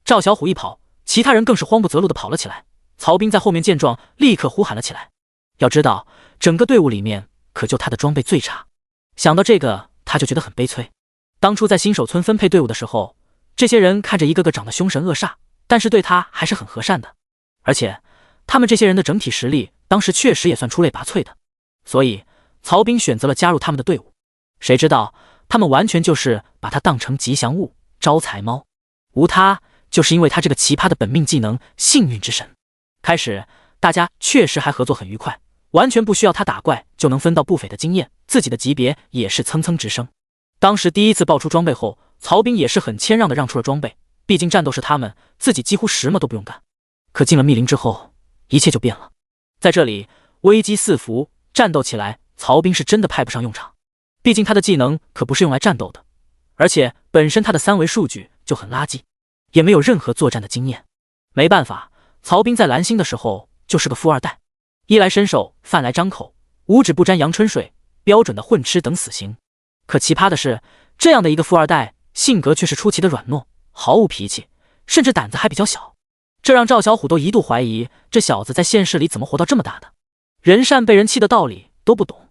赵小虎一跑，其他人更是慌不择路地跑了起来。曹兵在后面见状，立刻呼喊了起来。要知道，整个队伍里面可就他的装备最差。想到这个，他就觉得很悲催。当初在新手村分配队伍的时候，这些人看着一个个长得凶神恶煞，但是对他还是很和善的。而且他们这些人的整体实力当时确实也算出类拔萃的，所以曹兵选择了加入他们的队伍。谁知道他们完全就是把他当成吉祥物、招财猫。无他，就是因为他这个奇葩的本命技能幸运之神。开始大家确实还合作很愉快，完全不需要他打怪就能分到不菲的经验，自己的级别也是蹭蹭直升。当时第一次爆出装备后，曹兵也是很谦让的让出了装备，毕竟战斗是他们，自己几乎什么都不用干。可进了密林之后，一切就变了。在这里危机四伏，战斗起来曹兵是真的派不上用场。毕竟他的技能可不是用来战斗的，而且本身他的3维数据就很垃圾，也没有任何作战的经验。没办法，曹兵在蓝星的时候就是个富二代，衣来伸手，饭来张口，五指不沾阳春水，标准的混吃等死型。可奇葩的是，这样的一个富二代，性格却是出奇的软糯，毫无脾气，甚至胆子还比较小。这让赵小虎都一度怀疑，这小子在现实里怎么活到这么大的，人善被人欺的道理都不懂。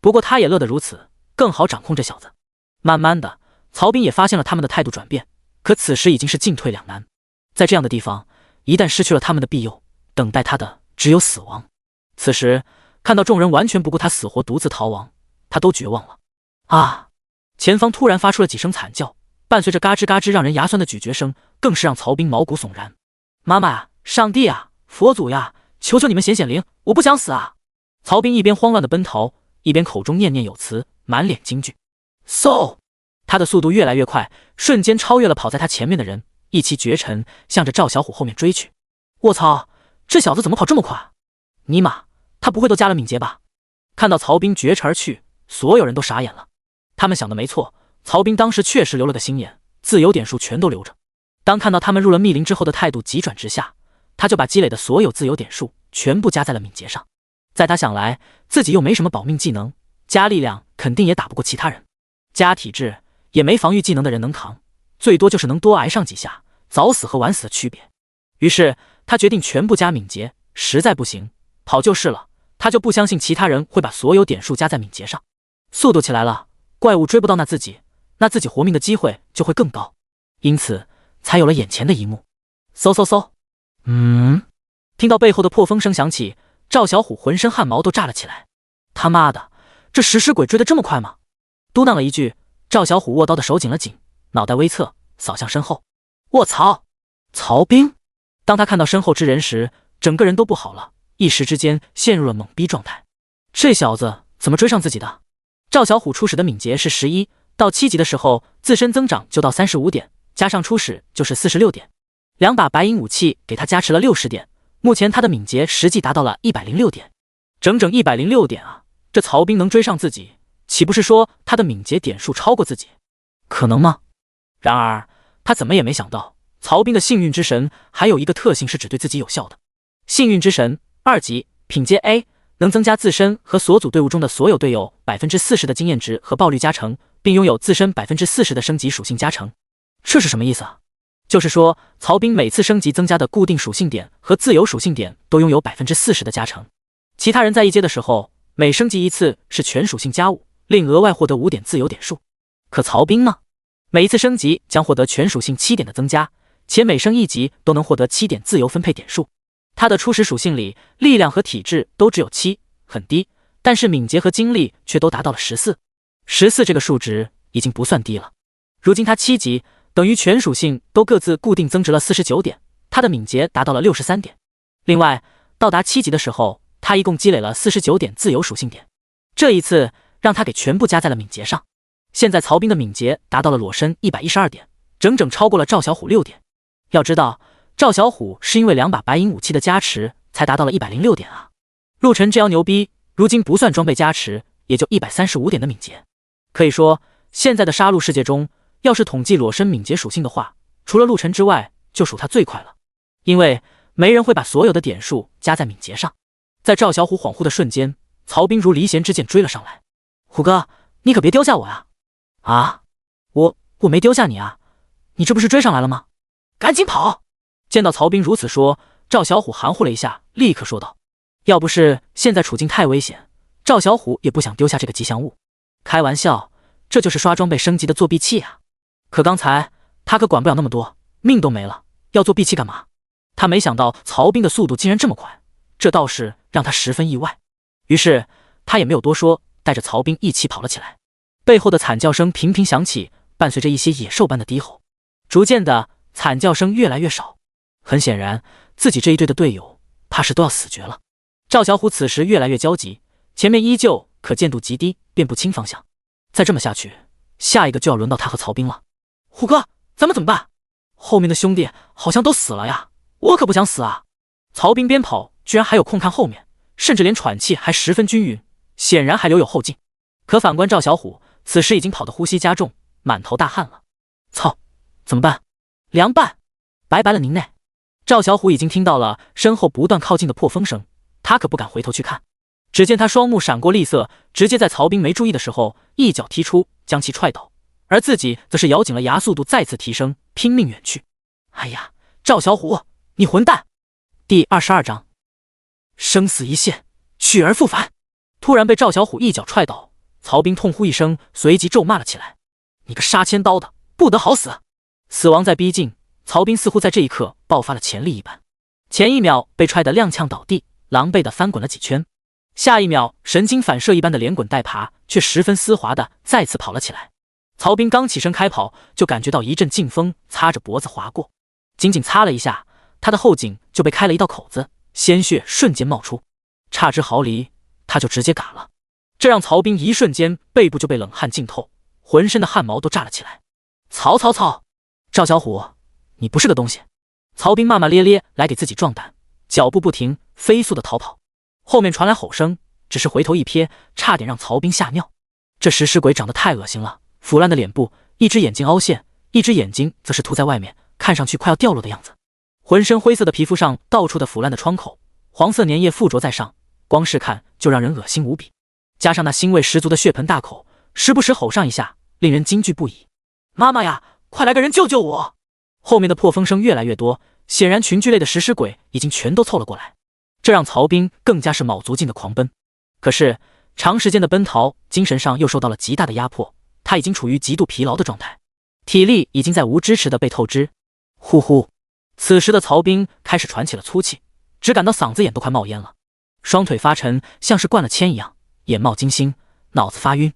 不过他也乐得如此，更好掌控这小子。慢慢的，曹兵也发现了他们的态度转变，可此时已经是进退两难。在这样的地方，一旦失去了他们的庇佑，等待他的只有死亡。此时看到众人完全不顾他死活，独自逃亡，他都绝望了。啊！前方突然发出了几声惨叫，伴随着嘎吱嘎吱让人牙酸的咀嚼声，更是让曹兵毛骨悚然。妈妈呀，上帝呀，佛祖呀，求求你们显显灵，我不想死啊！曹兵一边慌乱的奔逃，一边口中念念有词，满脸惊惧。嗖！他的速度越来越快，瞬间超越了跑在他前面的人，一骑绝尘，向着赵小虎后面追去。卧槽，这小子怎么跑这么快？尼玛，他不会都加了敏捷吧？看到曹兵绝尘而去，所有人都傻眼了。他们想的没错，曹兵当时确实留了个心眼，自由点数全都留着。当看到他们入了密林之后的态度急转直下，他就把积累的所有自由点数全部加在了敏捷上。在他想来，自己又没什么保命技能，加力量肯定也打不过其他人，加体质也没防御技能的人能扛，最多就是能多挨上几下，早死和晚死的区别。于是他决定全部加敏捷，实在不行跑就是了。他就不相信其他人会把所有点数加在敏捷上。速度起来了，怪物追不到那自己活命的机会就会更高，因此才有了眼前的一幕。嗖嗖嗖！听到背后的破风声响起，赵小虎浑身汗毛都炸了起来。他妈的，这食尸鬼追得这么快吗？嘟囔了一句，赵小虎握刀的手紧了紧，脑袋微侧，扫向身后。卧槽！曹兵！当他看到身后之人时，整个人都不好了，一时之间陷入了懵逼状态。这小子怎么追上自己的？赵小虎初始的敏捷是11，到7级的时候自身增长就到35点，加上初始就是46点，2把白银武器给他加持了60点，目前他的敏捷实际达到了106点，整整106点啊！这曹兵能追上自己，岂不是说他的敏捷点数超过自己？可能吗？然而他怎么也没想到，曹兵的幸运之神还有一个特性是只对自己有效的。幸运之神2级，品阶 A， 能增加自身和所组队伍中的所有队友 40% 的经验值和爆率加成，并拥有自身 40% 的升级属性加成。这是什么意思啊？就是说曹兵每次升级增加的固定属性点和自由属性点都拥有 40% 的加成。其他人在一阶的时候，每升级一次是全属性加5，另额外获得5点自由点数。可曹兵呢？每一次升级将获得全属性7点的增加，且每升1级都能获得7点自由分配点数。他的初始属性里，力量和体质都只有7，很低，但是敏捷和精力却都达到了14。14这个数值已经不算低了。如今他7级，等于全属性都各自固定增值了49点，他的敏捷达到了63点。另外，到达7级的时候，他一共积累了49点自由属性点，这一次让他给全部加在了敏捷上。现在曹兵的敏捷达到了裸身112点，整整超过了赵小虎6点。要知道，赵小虎是因为2把白银武器的加持才达到了106点啊。陆晨这样牛逼，如今不算装备加持，也就135点的敏捷。可以说，现在的杀戮世界中，要是统计裸身敏捷属性的话，除了陆晨之外，就属他最快了。因为没人会把所有的点数加在敏捷上。在赵小虎恍惚的瞬间，曹兵如离弦之箭追了上来。虎哥，你可别丢下我呀！啊，我没丢下你啊，你这不是追上来了吗？赶紧跑！见到曹兵如此说，赵小虎含糊了一下，立刻说道：要不是现在处境太危险，赵小虎也不想丢下这个吉祥物。开玩笑，这就是刷装备升级的作弊器啊！可刚才他可管不了那么多，命都没了，要作弊器干嘛？他没想到曹兵的速度竟然这么快，这倒是让他十分意外。于是他也没有多说，带着曹兵一起跑了起来。背后的惨叫声频频响起，伴随着一些野兽般的低吼。逐渐的，惨叫声越来越少。很显然，自己这一队的队友怕是都要死绝了。赵小虎此时越来越焦急，前面依旧可见度极低，辨不清方向。再这么下去，下一个就要轮到他和曹兵了。虎哥，咱们怎么办？后面的兄弟好像都死了呀，我可不想死啊！曹兵边跑，居然还有空看后面，甚至连喘气还十分均匀，显然还留有后劲。可反观赵小虎，此时已经跑得呼吸加重，满头大汗了。操，怎么办？凉拌，拜拜了您嘞！赵小虎已经听到了身后不断靠近的破风声，他可不敢回头去看。只见他双目闪过厉色，直接在曹兵没注意的时候一脚踢出，将其踹倒，而自己则是咬紧了牙，速度再次提升，拼命远去。哎呀，赵小虎，你混蛋！第22章，生死一线，去而复返。突然被赵小虎一脚踹倒，曹兵痛呼一声，随即咒骂了起来：你个杀千刀的，不得好死！死亡在逼近，曹兵似乎在这一刻爆发了潜力一般，前一秒被踹得踉跄倒地，狼狈地翻滚了几圈，下一秒神经反射一般的连滚带爬，却十分丝滑地再次跑了起来。曹兵刚起身开跑，就感觉到一阵劲风擦着脖子划过，仅仅擦了一下，他的后颈就被开了一道口子，鲜血瞬间冒出，差之毫厘，他就直接嘎了。这让曹兵一瞬间背部就被冷汗浸透，浑身的汗毛都炸了起来。曹！赵小虎，你不是个东西！曹兵骂骂咧咧来给自己壮胆，脚步不停，飞速的逃跑。后面传来吼声，只是回头一瞥，差点让曹兵吓尿。这食尸鬼长得太恶心了，腐烂的脸部，一只眼睛凹陷，一只眼睛则是凸在外面，看上去快要掉落的样子。浑身灰色的皮肤上到处的腐烂的创口，黄色粘液附着在上，光是看就让人恶心无比。加上那腥味十足的血盆大口，时不时吼上一下，令人惊惧不已。妈妈呀，快来个人救救我！后面的破风声越来越多，显然群聚类的食尸鬼已经全都凑了过来，这让曹兵更加是卯足劲的狂奔。可是长时间的奔逃，精神上又受到了极大的压迫，他已经处于极度疲劳的状态，体力已经在无支持的被透支。呼呼，此时的曹兵开始喘起了粗气，只感到嗓子眼都快冒烟了，双腿发沉，像是灌了铅一样，眼冒金星，脑子发晕。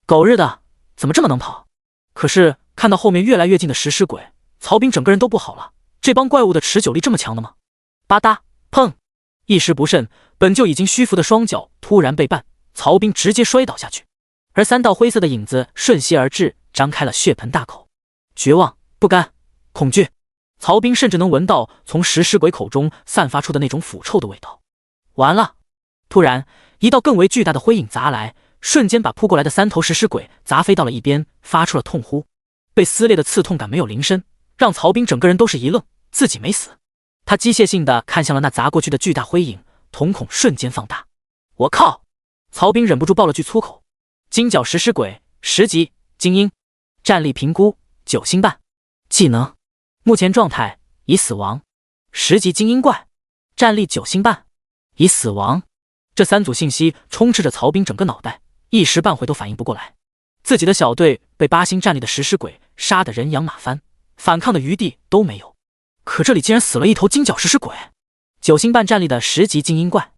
狗日的，怎么这么能跑？可是看到后面越来越近的食尸鬼，曹兵整个人都不好了，这帮怪物的持久力这么强的吗？吧嗒，砰！一时不慎，本就已经虚浮的双脚突然被绊，曹兵直接摔倒下去，而3道灰色的影子瞬息而至，张开了血盆大口。绝望、不甘、恐惧，曹兵甚至能闻到从食尸鬼口中散发出的那种腐臭的味道。完了！突然，一道更为巨大的灰影砸来，瞬间把扑过来的3头食尸鬼砸飞到了一边，发出了痛呼。被撕裂的刺痛感没有铃声，让曹彬整个人都是一愣，自己没死。他机械性地看向了那砸过去的巨大灰影，瞳孔瞬间放大。我靠！曹彬忍不住爆了句粗口。金角食尸鬼10级精英，战力评估9星半，技能目前状态已死亡，10级精英怪，战力9星半，已死亡。这3组信息充斥着曹彬整个脑袋，一时半会都反应不过来。自己的小队被8星战力的食尸鬼杀得人仰马翻，反抗的余地都没有。可这里竟然死了一头金角食尸鬼，9星半战力的10级精英怪，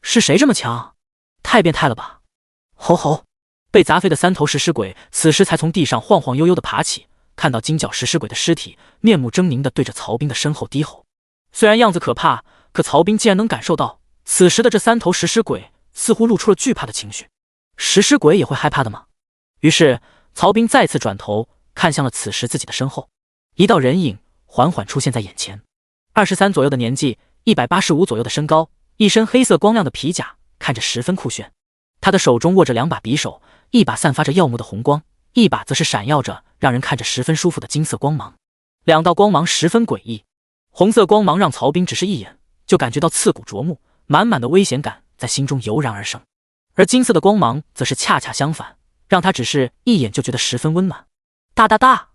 是谁这么强？太变态了吧！吼吼！被砸飞的3头食尸鬼此时才从地上晃晃悠悠地爬起，看到金角食尸鬼的尸体，面目狰狞地对着曹彬的身后低吼。虽然样子可怕，可曹彬竟然能感受到，此时的这3头食尸鬼似乎露出了惧怕的情绪。食尸鬼也会害怕的吗？于是曹彬再次转头看向了此时自己的身后，一道人影缓缓出现在眼前。23左右的年纪，185左右的身高，一身黑色光亮的皮甲，看着十分酷炫。他的手中握着2把匕首，一把散发着耀目的红光，一把则是闪耀着让人看着十分舒服的金色光芒。2道光芒十分诡异，红色光芒让曹彬只是一眼就感觉到刺骨灼目，满满的危险感在心中油然而生。而金色的光芒则是恰恰相反，让他只是一眼就觉得十分温暖。大大大！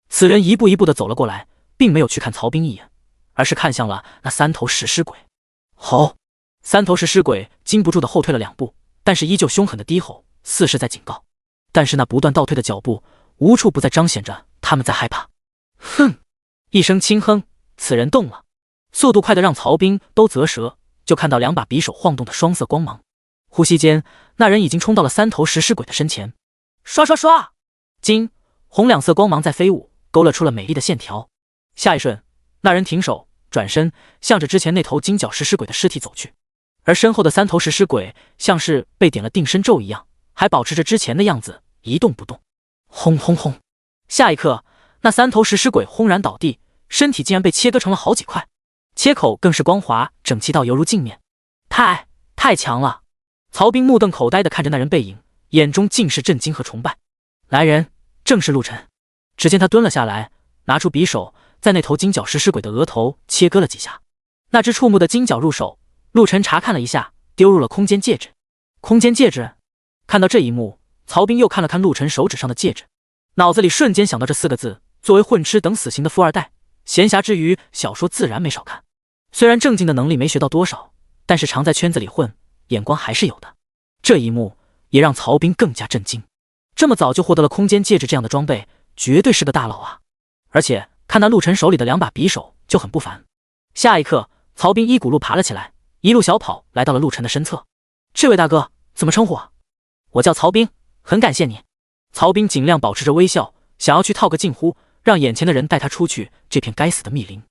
此人一步一步地走了过来，并没有去看曹彬一眼，而是看向了那3头食尸鬼。吼！3头食尸鬼禁不住地后退了2步，但是依旧凶狠地低吼，似是在警告。但是那不断倒退的脚步，无处不在彰显着他们在害怕。哼！一声轻哼，此人动了，速度快得让曹彬都啧舌，就看到2把匕首晃动的双色光芒。呼吸间，那人已经冲到了3头食尸鬼的身前。刷刷刷！金、红2色光芒在飞舞，勾勒出了美丽的线条。下一瞬，那人停手，转身向着之前那头金角食尸鬼的尸体走去。而身后的3头食尸鬼像是被点了定身咒一样，还保持着之前的样子，一动不动。轰轰轰！下一刻，那3头食尸鬼轰然倒地，身体竟然被切割成了好几块，切口更是光滑整齐到犹如镜面。太强了！曹彬目瞪口呆地看着那人背影，眼中尽是震惊和崇拜。来人，正是陆晨。只见他蹲了下来，拿出匕首，在那头金角食尸鬼的额头切割了几下。那只触目的金角入手，陆晨查看了一下，丢入了空间戒指。空间戒指！看到这一幕，曹彬又看了看陆晨手指上的戒指，脑子里瞬间想到这4个字。作为混吃等死型的富二代，闲暇之余小说自然没少看。虽然正经的能力没学到多少，但是常在圈子里混，眼光还是有的。这一幕也让曹彬更加震惊，这么早就获得了空间戒指这样的装备，绝对是个大佬啊！而且看那陆晨手里的2把匕首就很不凡。下一刻，曹彬一骨路爬了起来，一路小跑来到了陆晨的身侧。这位大哥怎么称呼啊？我叫曹彬，很感谢你。曹彬尽量保持着微笑，想要去套个近乎，让眼前的人带他出去这片该死的密林。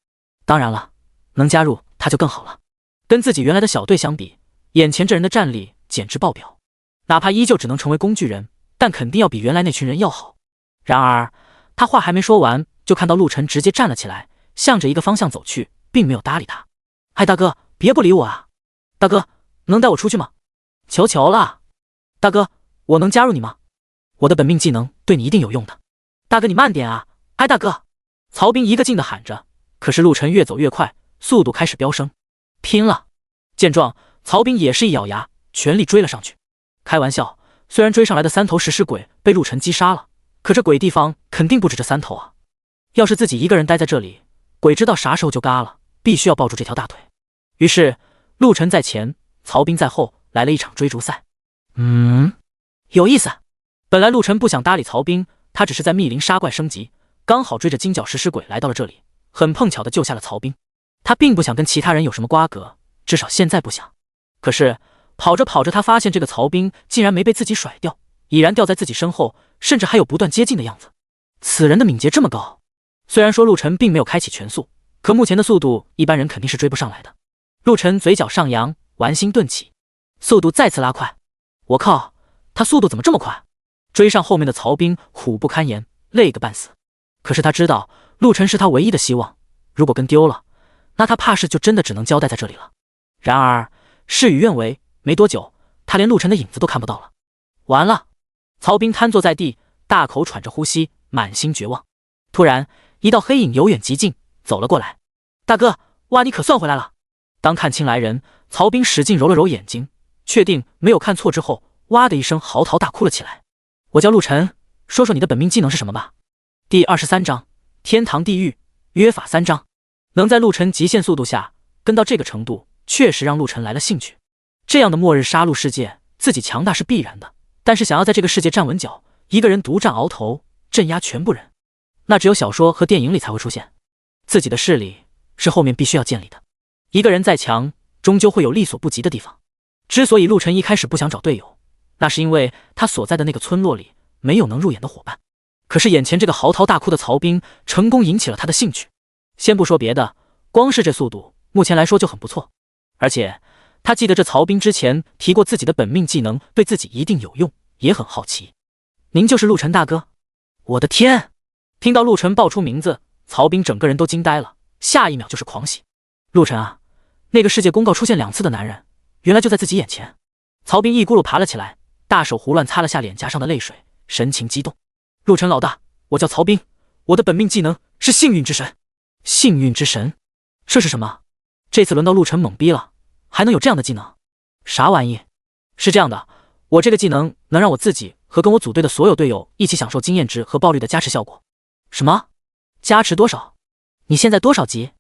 当然了，能加入他就更好了。跟自己原来的小队相比，眼前这人的战力简直爆表，哪怕依旧只能成为工具人，但肯定要比原来那群人要好。然而他话还没说完，就看到陆晨直接站了起来，向着一个方向走去，并没有搭理他。哎，大哥，别不理我啊！大哥，能带我出去吗？求求了！大哥，我能加入你吗？我的本命技能对你一定有用的。大哥，你慢点啊！哎，大哥！曹彬一个劲地喊着，可是陆晨越走越快，速度开始飙升。拼了！见状，曹彬也是一咬牙，全力追了上去。开玩笑，虽然追上来的3头食尸鬼被陆晨击杀了，可这鬼地方肯定不止这3头啊！要是自己一个人待在这里，鬼知道啥时候就嘎了，必须要抱住这条大腿。于是陆晨在前，曹彬在后，来了一场追逐赛。有意思。本来陆晨不想搭理曹彬，他只是在密林杀怪升级，刚好追着金角食尸鬼来到了这里，很碰巧的救下了曹彬。他并不想跟其他人有什么瓜葛，至少现在不想。可是跑着跑着，他发现这个曹彬竟然没被自己甩掉，已然掉在自己身后，甚至还有不断接近的样子。此人的敏捷这么高，虽然说陆晨并没有开启全速，可目前的速度一般人肯定是追不上来的。陆晨嘴角上扬，玩心顿起，速度再次拉快。我靠，他速度怎么这么快？追上后面的曹彬苦不堪言，累个半死。可是他知道陆晨是他唯一的希望，如果跟丢了，那他怕是就真的只能交代在这里了。然而事与愿违，没多久他连陆晨的影子都看不到了。完了！曹彬瘫坐在地，大口喘着呼吸，满心绝望。突然一道黑影由远及近走了过来。大哥，哇，你可算回来了！当看清来人，曹彬使劲揉了揉眼睛，确定没有看错之后，哇的一声嚎啕大哭了起来。我叫陆晨，说说你的本命技能是什么吧。第23章天堂地狱约法3章。能在陆晨极限速度下跟到这个程度，确实让陆晨来了兴趣。这样的末日杀戮世界，自己强大是必然的，但是想要在这个世界站稳脚，一个人独占鳌头，镇压全部人，那只有小说和电影里才会出现。自己的势力是后面必须要建立的。一个人再强，终究会有力所不及的地方。之所以陆晨一开始不想找队友，那是因为他所在的那个村落里没有能入眼的伙伴。可是眼前这个嚎啕大哭的曹彬，成功引起了他的兴趣。先不说别的，光是这速度，目前来说就很不错。而且他记得这曹彬之前提过自己的本命技能对自己一定有用，也很好奇。您就是陆晨大哥？我的天！听到陆晨报出名字，曹彬整个人都惊呆了，下一秒就是狂喜。陆晨啊，那个世界公告出现2次的男人，原来就在自己眼前。曹彬一咕噜爬了起来，大手胡乱擦了下脸颊上的泪水，神情激动。陆晨老大，我叫曹彬，我的本命技能是幸运之神。幸运之神？这是什么？这次轮到陆晨懵逼了，还能有这样的技能？啥玩意？是这样的，我这个技能能让我自己和跟我组队的所有队友一起享受经验值和爆率的加持效果。什么？加持多少？你现在多少级？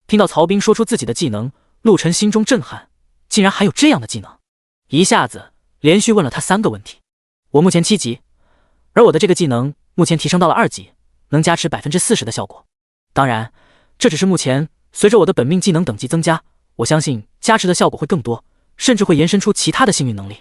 听到曹彬说出自己的技能，陆晨心中震撼，竟然还有这样的技能，一下子连续问了他3个问题。我目前7级，而我的这个技能目前提升到了2级，能加持 40% 的效果。当然，这只是目前，随着我的本命技能等级增加，我相信加持的效果会更多，甚至会延伸出其他的幸运能力。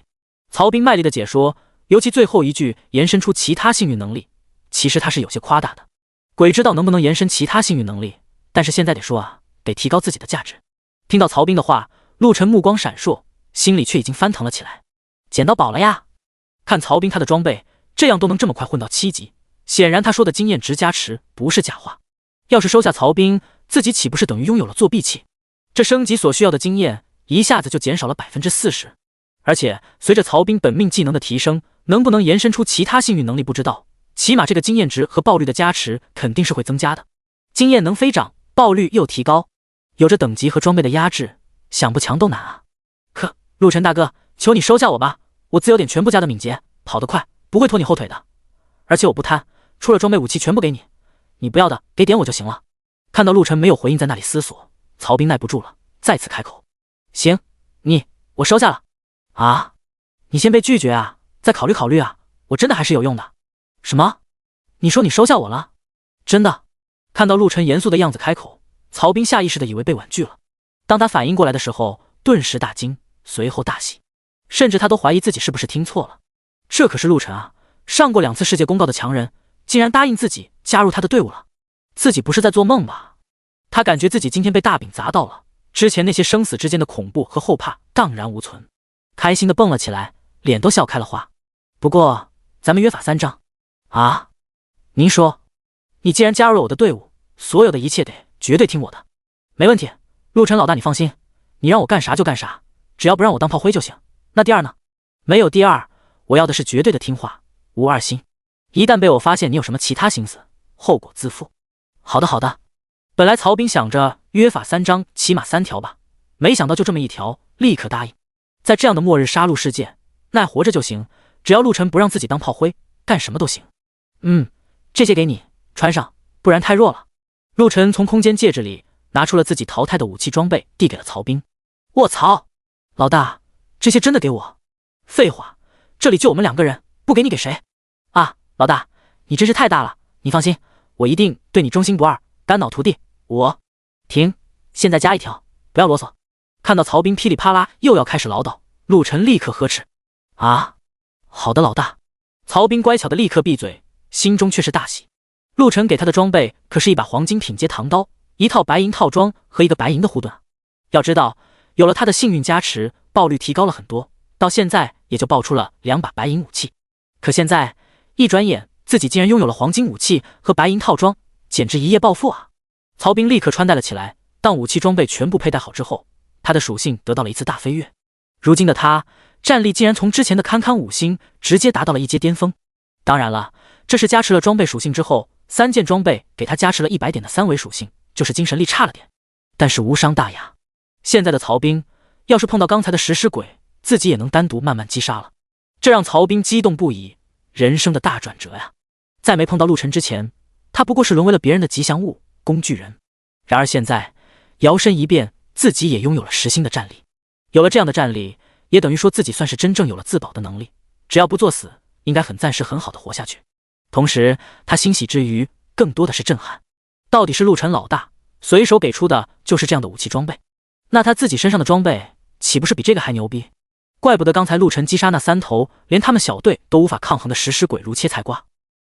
曹彬卖力的解说，尤其最后一句延伸出其他幸运能力，其实他是有些夸大的。鬼知道能不能延伸其他幸运能力，但是现在得说啊，得提高自己的价值。听到曹彬的话，陆晨目光闪烁，心里却已经翻腾了起来。捡到宝了呀！看曹彬他的装备，这样都能这么快混到7级，显然他说的经验值加持不是假话。要是收下曹彬，自己岂不是等于拥有了作弊器？这升级所需要的经验一下子就减少了 40%， 而且随着曹彬本命技能的提升，能不能延伸出其他幸运能力不知道，起码这个经验值和爆率的加持肯定是会增加的。经验能飞涨，爆率又提高，有着等级和装备的压制，想不强都难啊！可陆晨大哥，求你收下我吧，我自由点全部加的敏捷，跑得快，不会拖你后腿的。而且我不贪，除了装备武器全部给你，你不要的给点我就行了。看到陆晨没有回应，在那里思索，曹彬耐不住了，再次开口：行，我收下了。啊？你先被拒绝啊，再考虑考虑啊，我真的还是有用的。什么？你说你收下我了？真的？看到陆晨严肃的样子开口，曹彬下意识的以为被婉拒了。当他反应过来的时候，顿时大惊，随后大喜，甚至他都怀疑自己是不是听错了。这可是陆晨啊，上过2次世界公告的强人，竟然答应自己加入他的队伍了。自己不是在做梦吧？他感觉自己今天被大饼砸到了，之前那些生死之间的恐怖和后怕荡然无存，开心的蹦了起来，脸都笑开了花。不过咱们约法3章。啊？您说？你既然加入了我的队伍，所有的一切得绝对听我的。没问题，陆晨老大你放心，你让我干啥就干啥，只要不让我当炮灰就行。那第二呢？没有第二，我要的是绝对的听话，无二心。一旦被我发现你有什么其他心思，后果自负。好的好的。本来曹彬想着约法3章起码3条吧，没想到就这么一条，立刻答应。在这样的末日杀戮世界，耐活着就行，只要陆晨不让自己当炮灰，干什么都行。这些给你穿上，不然太弱了。陆晨从空间戒指里拿出了自己淘汰的武器装备，递给了曹彬。卧槽，老大，这些真的给我？废话，这里就我们2个人，不给你给谁？啊，老大，你真是太大了，你放心，我一定对你忠心不二，肝脑涂地。停，现在加1条，不要啰嗦。看到曹彬噼里啪啦又要开始唠叨，陆晨立刻呵斥：啊，好的老大。曹彬乖巧的立刻闭嘴，心中却是大喜。陆晨给他的装备可是一把黄金品阶唐刀，一套白银套装和一个白银的护盾。要知道，有了他的幸运加持，爆率提高了很多，到现在也就爆出了2把白银武器。可现在一转眼，自己竟然拥有了黄金武器和白银套装，简直一夜暴富啊！曹彬立刻穿戴了起来，当武器装备全部佩戴好之后，他的属性得到了一次大飞跃。如今的他，战力竟然从之前的堪堪5星直接达到了1阶巅峰。当然了，这是加持了装备属性之后3件装备给他加持了100点的3维属性，就是精神力差了点，但是无伤大雅。现在的曹兵要是碰到刚才的食尸鬼，自己也能单独慢慢击杀了，这让曹兵激动不已，人生的大转折呀！在没碰到陆晨之前，他不过是沦为了别人的吉祥物、工具人。然而现在摇身一变，自己也拥有了实心的战力。有了这样的战力，也等于说自己算是真正有了自保的能力，只要不作死，应该暂时很好的活下去。同时他欣喜之余更多的是震撼，到底是陆晨老大随手给出的就是这样的武器装备，那他自己身上的装备岂不是比这个还牛逼？怪不得刚才陆晨击杀那3头连他们小队都无法抗衡的食尸鬼如切菜瓜。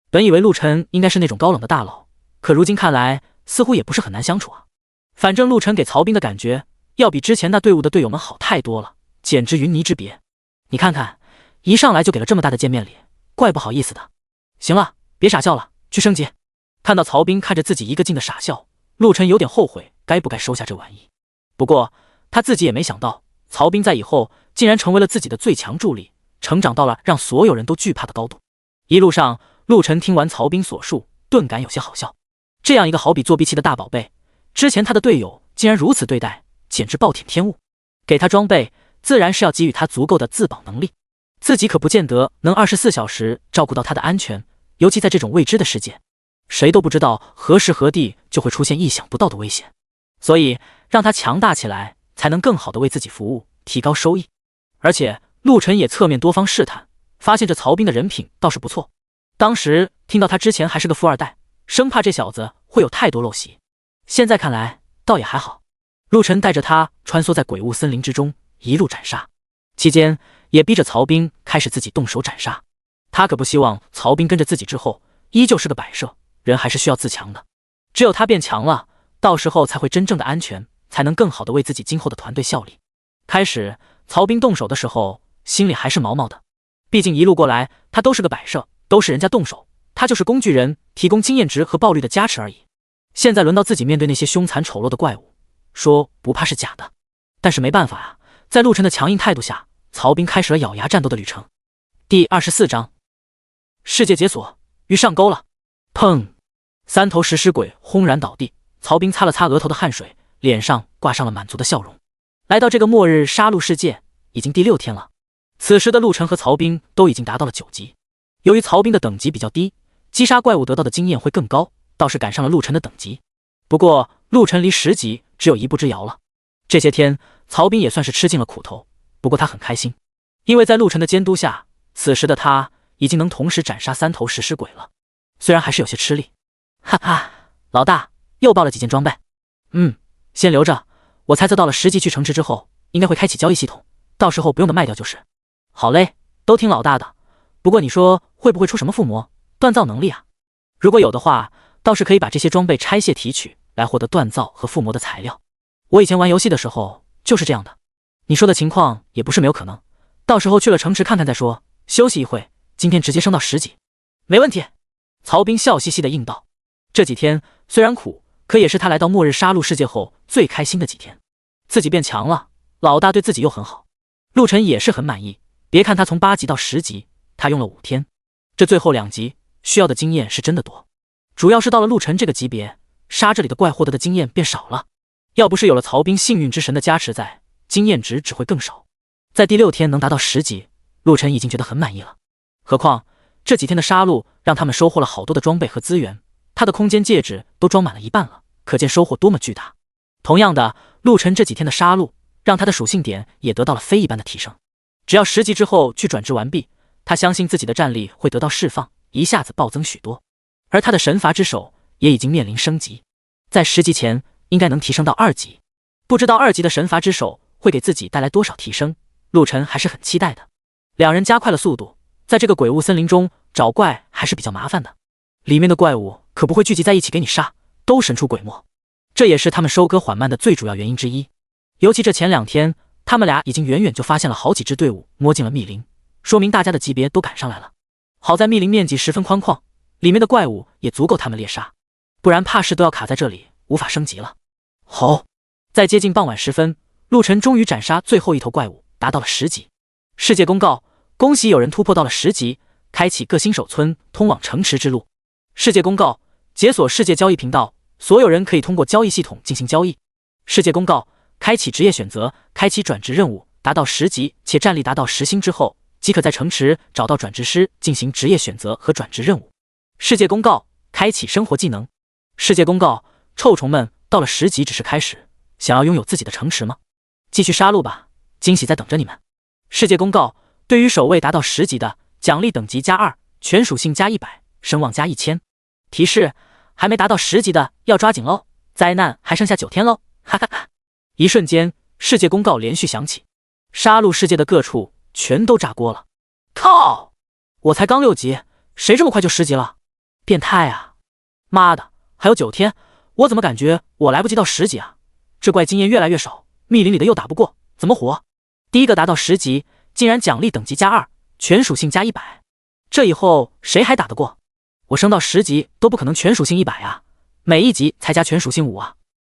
本以为陆晨应该是那种高冷的大佬，可如今看来似乎也不是很难相处啊。反正陆晨给曹兵的感觉要比之前那队伍的队友们好太多了，简直云泥之别。你看看，一上来就给了这么大的见面礼，怪不好意思的。行了，别傻笑了，去升级。看到曹兵看着自己一个劲的傻笑，陆晨有点后悔该不该收下这玩意。不过他自己也没想到，曹兵在以后竟然成为了自己的最强助力，成长到了让所有人都惧怕的高度。一路上，陆晨听完曹兵所述，顿感有些好笑。这样一个好比作弊器的大宝贝，之前他的队友竟然如此对待，简直暴殄天物。给他装备，自然是要给予他足够的自保能力，自己可不见得能24小时照顾到他的安全，尤其在这种未知的世界，谁都不知道何时何地就会出现意想不到的危险，所以让他强大起来，才能更好的为自己服务，提高收益。而且陆晨也侧面多方试探，发现这曹兵的人品倒是不错。当时听到他之前还是个富二代，生怕这小子会有太多陋习，现在看来倒也还好。陆晨带着他穿梭在鬼雾森林之中，一路斩杀，期间也逼着曹兵开始自己动手斩杀。他可不希望曹兵跟着自己之后依旧是个摆设，人还是需要自强的。只有他变强了，到时候才会真正的安全，才能更好的为自己今后的团队效力。开始曹兵动手的时候，心里还是毛毛的，毕竟一路过来他都是个摆设，都是人家动手，他就是工具人，提供经验值和爆率的加持而已。现在轮到自己面对那些凶残丑陋的怪物，说不怕是假的。但是没办法啊，在陆晨的强硬态度下，曹兵开始了咬牙战斗的旅程。第24章，世界解锁，遇上钩了。砰！3头食尸鬼轰然倒地，曹兵擦了擦额头的汗水，脸上挂上了满足的笑容。来到这个末日杀戮世界已经第6天了，此时的陆晨和曹兵都已经达到了9级。由于曹兵的等级比较低，击杀怪物得到的经验会更高，倒是赶上了陆晨的等级。不过陆晨离10级只有一步之遥了。这些天曹兵也算是吃尽了苦头，不过他很开心，因为在陆晨的监督下，此时的他已经能同时斩杀3头食尸鬼了，虽然还是有些吃力。哈哈，老大又爆了几件装备。先留着，我猜测到了10级去城池之后，应该会开启交易系统，到时候不用的卖掉就是。好嘞，都听老大的。不过你说会不会出什么附魔、锻造能力啊？如果有的话，倒是可以把这些装备拆卸提取，来获得锻造和附魔的材料。我以前玩游戏的时候就是这样的。你说的情况也不是没有可能，到时候去了城池看看再说。休息一会，今天直接升到10级。没问题。曹兵笑嘻嘻的应道。这几天虽然苦，可也是他来到末日杀戮世界后最开心的几天。自己变强了，老大对自己又很好，陆晨也是很满意。别看他从8级到10级，他用了5天，这最后2级需要的经验是真的多。主要是到了陆晨这个级别，杀这里的怪获得的经验变少了。要不是有了曹兵幸运之神的加持在，经验值只会更少。在第6天能达到10级，陆晨已经觉得很满意了。何况这几天的杀戮让他们收获了好多的装备和资源，他的空间戒指都装满了1半了，可见收获多么巨大。同样的，陆晨这几天的杀戮让他的属性点也得到了非一般的提升。只要10级之后去转职完毕，他相信自己的战力会得到释放，一下子暴增许多。而他的神罚之手也已经面临升级，在10级前应该能提升到2级。不知道2级的神罚之手会给自己带来多少提升，陆晨还是很期待的。两人加快了速度，在这个鬼雾森林中找怪还是比较麻烦的，里面的怪物可不会聚集在一起给你杀，都神出鬼没，这也是他们收割缓慢的最主要原因之一。尤其这前2天，他们俩已经远远就发现了好几支队伍摸进了密林，说明大家的级别都赶上来了。好在密林面积十分宽旷，里面的怪物也足够他们猎杀，不然怕是都要卡在这里无法升级了。好，在接近傍晚时分，陆晨终于斩杀最后一头怪物，达到了10级。世界公告，恭喜有人突破到了10级，开启各新手村通往城池之路。世界公告，解锁世界交易频道，所有人可以通过交易系统进行交易。世界公告：开启职业选择，开启转职任务，达到10级且战力达到10星之后，即可在城池找到转职师进行职业选择和转职任务。世界公告：开启生活技能。世界公告：臭虫们，到了10级只是开始，想要拥有自己的城池吗？继续杀戮吧，惊喜在等着你们。世界公告：对于首位达到10级的，奖励等级+2，全属性+100，声望+1000。提示：还没达到10级的要抓紧喽，灾难还剩下9天喽，哈哈哈！一瞬间，世界公告连续响起，杀戮世界的各处全都炸锅了。靠！我才刚6级，谁这么快就10级了？变态啊！妈的，还有9天，我怎么感觉我来不及到10级啊？这怪经验越来越少，密林里的又打不过，怎么活？第一个达到10级，竟然奖励等级+2，全属性+100，这以后谁还打得过？我升到10级都不可能全属性100啊，每一级才加全属性5啊！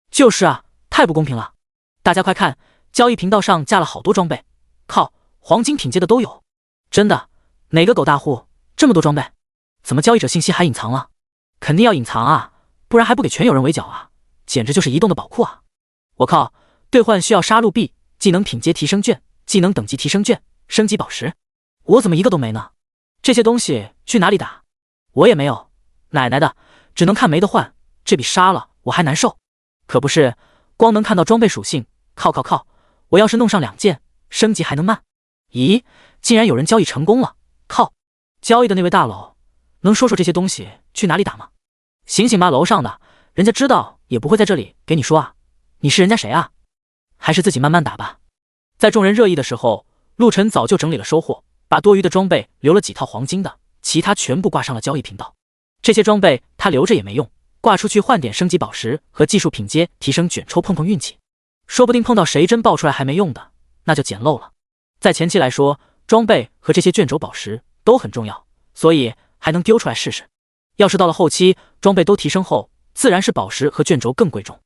就是啊，太不公平了！大家快看，交易频道上加了好多装备，靠，黄金品阶的都有！真的，哪个狗大户这么多装备？怎么交易者信息还隐藏了？肯定要隐藏啊，不然还不给全有人围剿啊！简直就是移动的宝库啊！我靠，兑换需要杀戮币、技能品阶提升券、技能等级提升券、升级宝石，我怎么一个都没呢？这些东西去哪里打？我也没有，奶奶的，只能看没得换，这比杀了我还难受。可不是，光能看到装备属性，靠！我要是弄上2件，升级还能慢？咦，竟然有人交易成功了！靠，交易的那位大佬，能说说这些东西去哪里打吗？醒醒吧，楼上的，人家知道也不会在这里给你说啊，你是人家谁啊？还是自己慢慢打吧。在众人热议的时候，陆晨早就整理了收获，把多余的装备留了几套黄金的，其他全部挂上了交易频道。这些装备他留着也没用，挂出去换点升级宝石和技术品阶提升卷抽碰碰运气，说不定碰到谁真爆出来还没用的，那就捡漏了。在前期来说，装备和这些卷轴宝石都很重要，所以还能丢出来试试。要是到了后期，装备都提升后，自然是宝石和卷轴更贵重。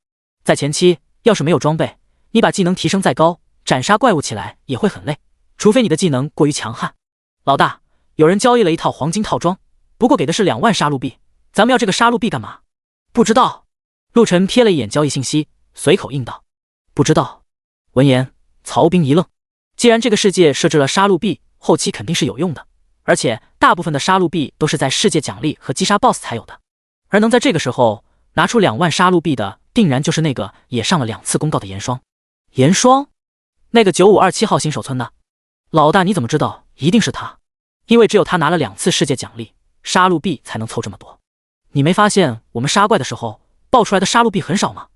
在前期，要是没有装备，你把技能提升再高，斩杀怪物起来也会很累，除非你的技能过于强悍。老大，有人交易了一套黄金套装，不过给的是2万杀戮币，咱们要这个杀戮币干嘛？不知道。陆晨瞥了一眼交易信息，随口应道：不知道。闻言，曹兵一愣。既然这个世界设置了杀戮币，后期肯定是有用的，而且大部分的杀戮币都是在世界奖励和击杀 BOSS 才有的，而能在这个时候拿出2万杀戮币的，定然就是那个也上了2次公告的严霜。严霜？那个9527号新手村的？老大你怎么知道一定是他？因为只有他拿了2次世界奖励，杀戮币才能凑这么多。你没发现我们杀怪的时候爆出来的杀戮币很少吗？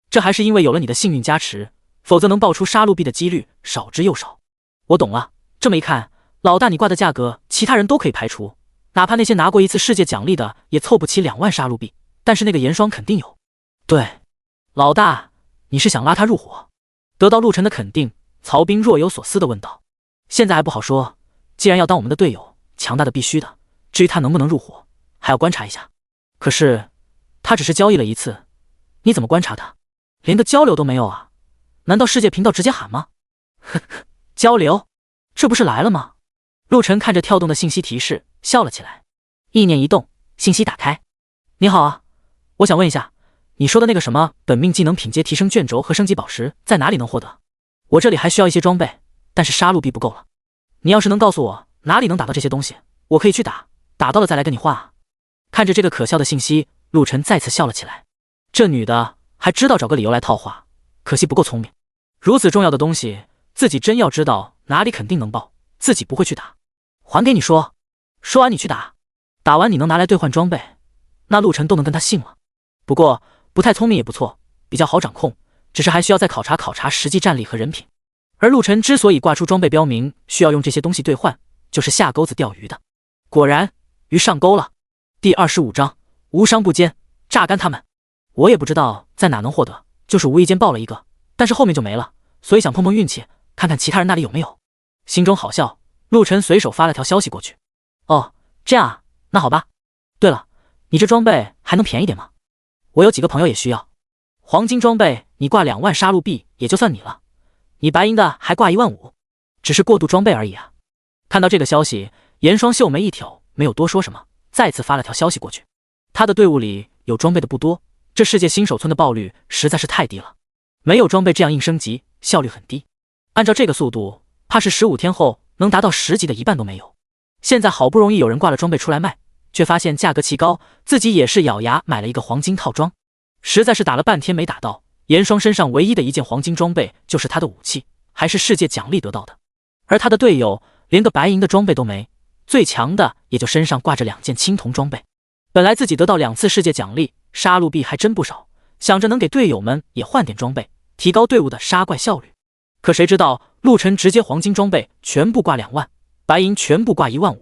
这还是因为有了你的幸运加持，否则能爆出杀戮币的几率少之又少。我懂了，这么一看，老大你挂的价格其他人都可以排除，哪怕那些拿过1次世界奖励的也凑不齐2万杀戮币，但是那个严霜肯定有。对，老大，你是想拉他入伙？得到陆晨的肯定，曹兵若有所思地问道：现在还不好说，既然要当我们的队友，强大的必须的，至于他能不能入伙，还要观察一下。可是他只是交易了1次，你怎么观察他？连个交流都没有啊？难道世界频道直接喊吗？呵呵，交流？这不是来了吗？陆晨看着跳动的信息提示，笑了起来。意念一动，信息打开。你好啊，我想问一下，你说的那个什么本命技能品阶提升卷轴和升级宝石在哪里能获得？我这里还需要一些装备，但是杀戮币不够了。你要是能告诉我哪里能打到这些东西，我可以去打，打到了再来跟你换啊。看着这个可笑的信息，陆晨再次笑了起来。这女的还知道找个理由来套话，可惜不够聪明。如此重要的东西，自己真要知道哪里肯定能爆，自己不会去打。还给你说，说完你去打，打完你能拿来兑换装备，那陆晨都能跟他姓了。不过不太聪明也不错，比较好掌控，只是还需要再考察考察实际战力和人品。而陆晨之所以挂出装备标明需要用这些东西兑换，就是下钩子钓鱼的。果然，鱼上钩了。第25章，无商不奸，榨干他们。我也不知道在哪能获得，就是无意间爆了一个，但是后面就没了，所以想碰碰运气，看看其他人那里有没有。心中好笑，陆晨随手发了条消息过去。哦，这样啊，那好吧。对了，你这装备还能便宜点吗？我有几个朋友也需要。黄金装备你挂2万杀戮币也就算你了，你白银的还挂15000，只是过渡装备而已啊。看到这个消息，严霜秀眉一挑，没有多说什么，再次发了条消息过去。他的队伍里有装备的不多，这世界新手村的爆率实在是太低了，没有装备这样硬升级，效率很低。按照这个速度，怕是15天后能达到10级的一半都没有。现在好不容易有人挂了装备出来卖，却发现价格奇高，自己也是咬牙买了一个黄金套装。实在是打了半天没打到，严霜身上唯一的一件黄金装备就是他的武器，还是世界奖励得到的。而他的队友连个白银的装备都没，最强的也就身上挂着2件青铜装备。本来自己得到2次世界奖励，杀戮币还真不少，想着能给队友们也换点装备，提高队伍的杀怪效率。可谁知道陆晨直接黄金装备全部挂2万，白银全部挂1万5，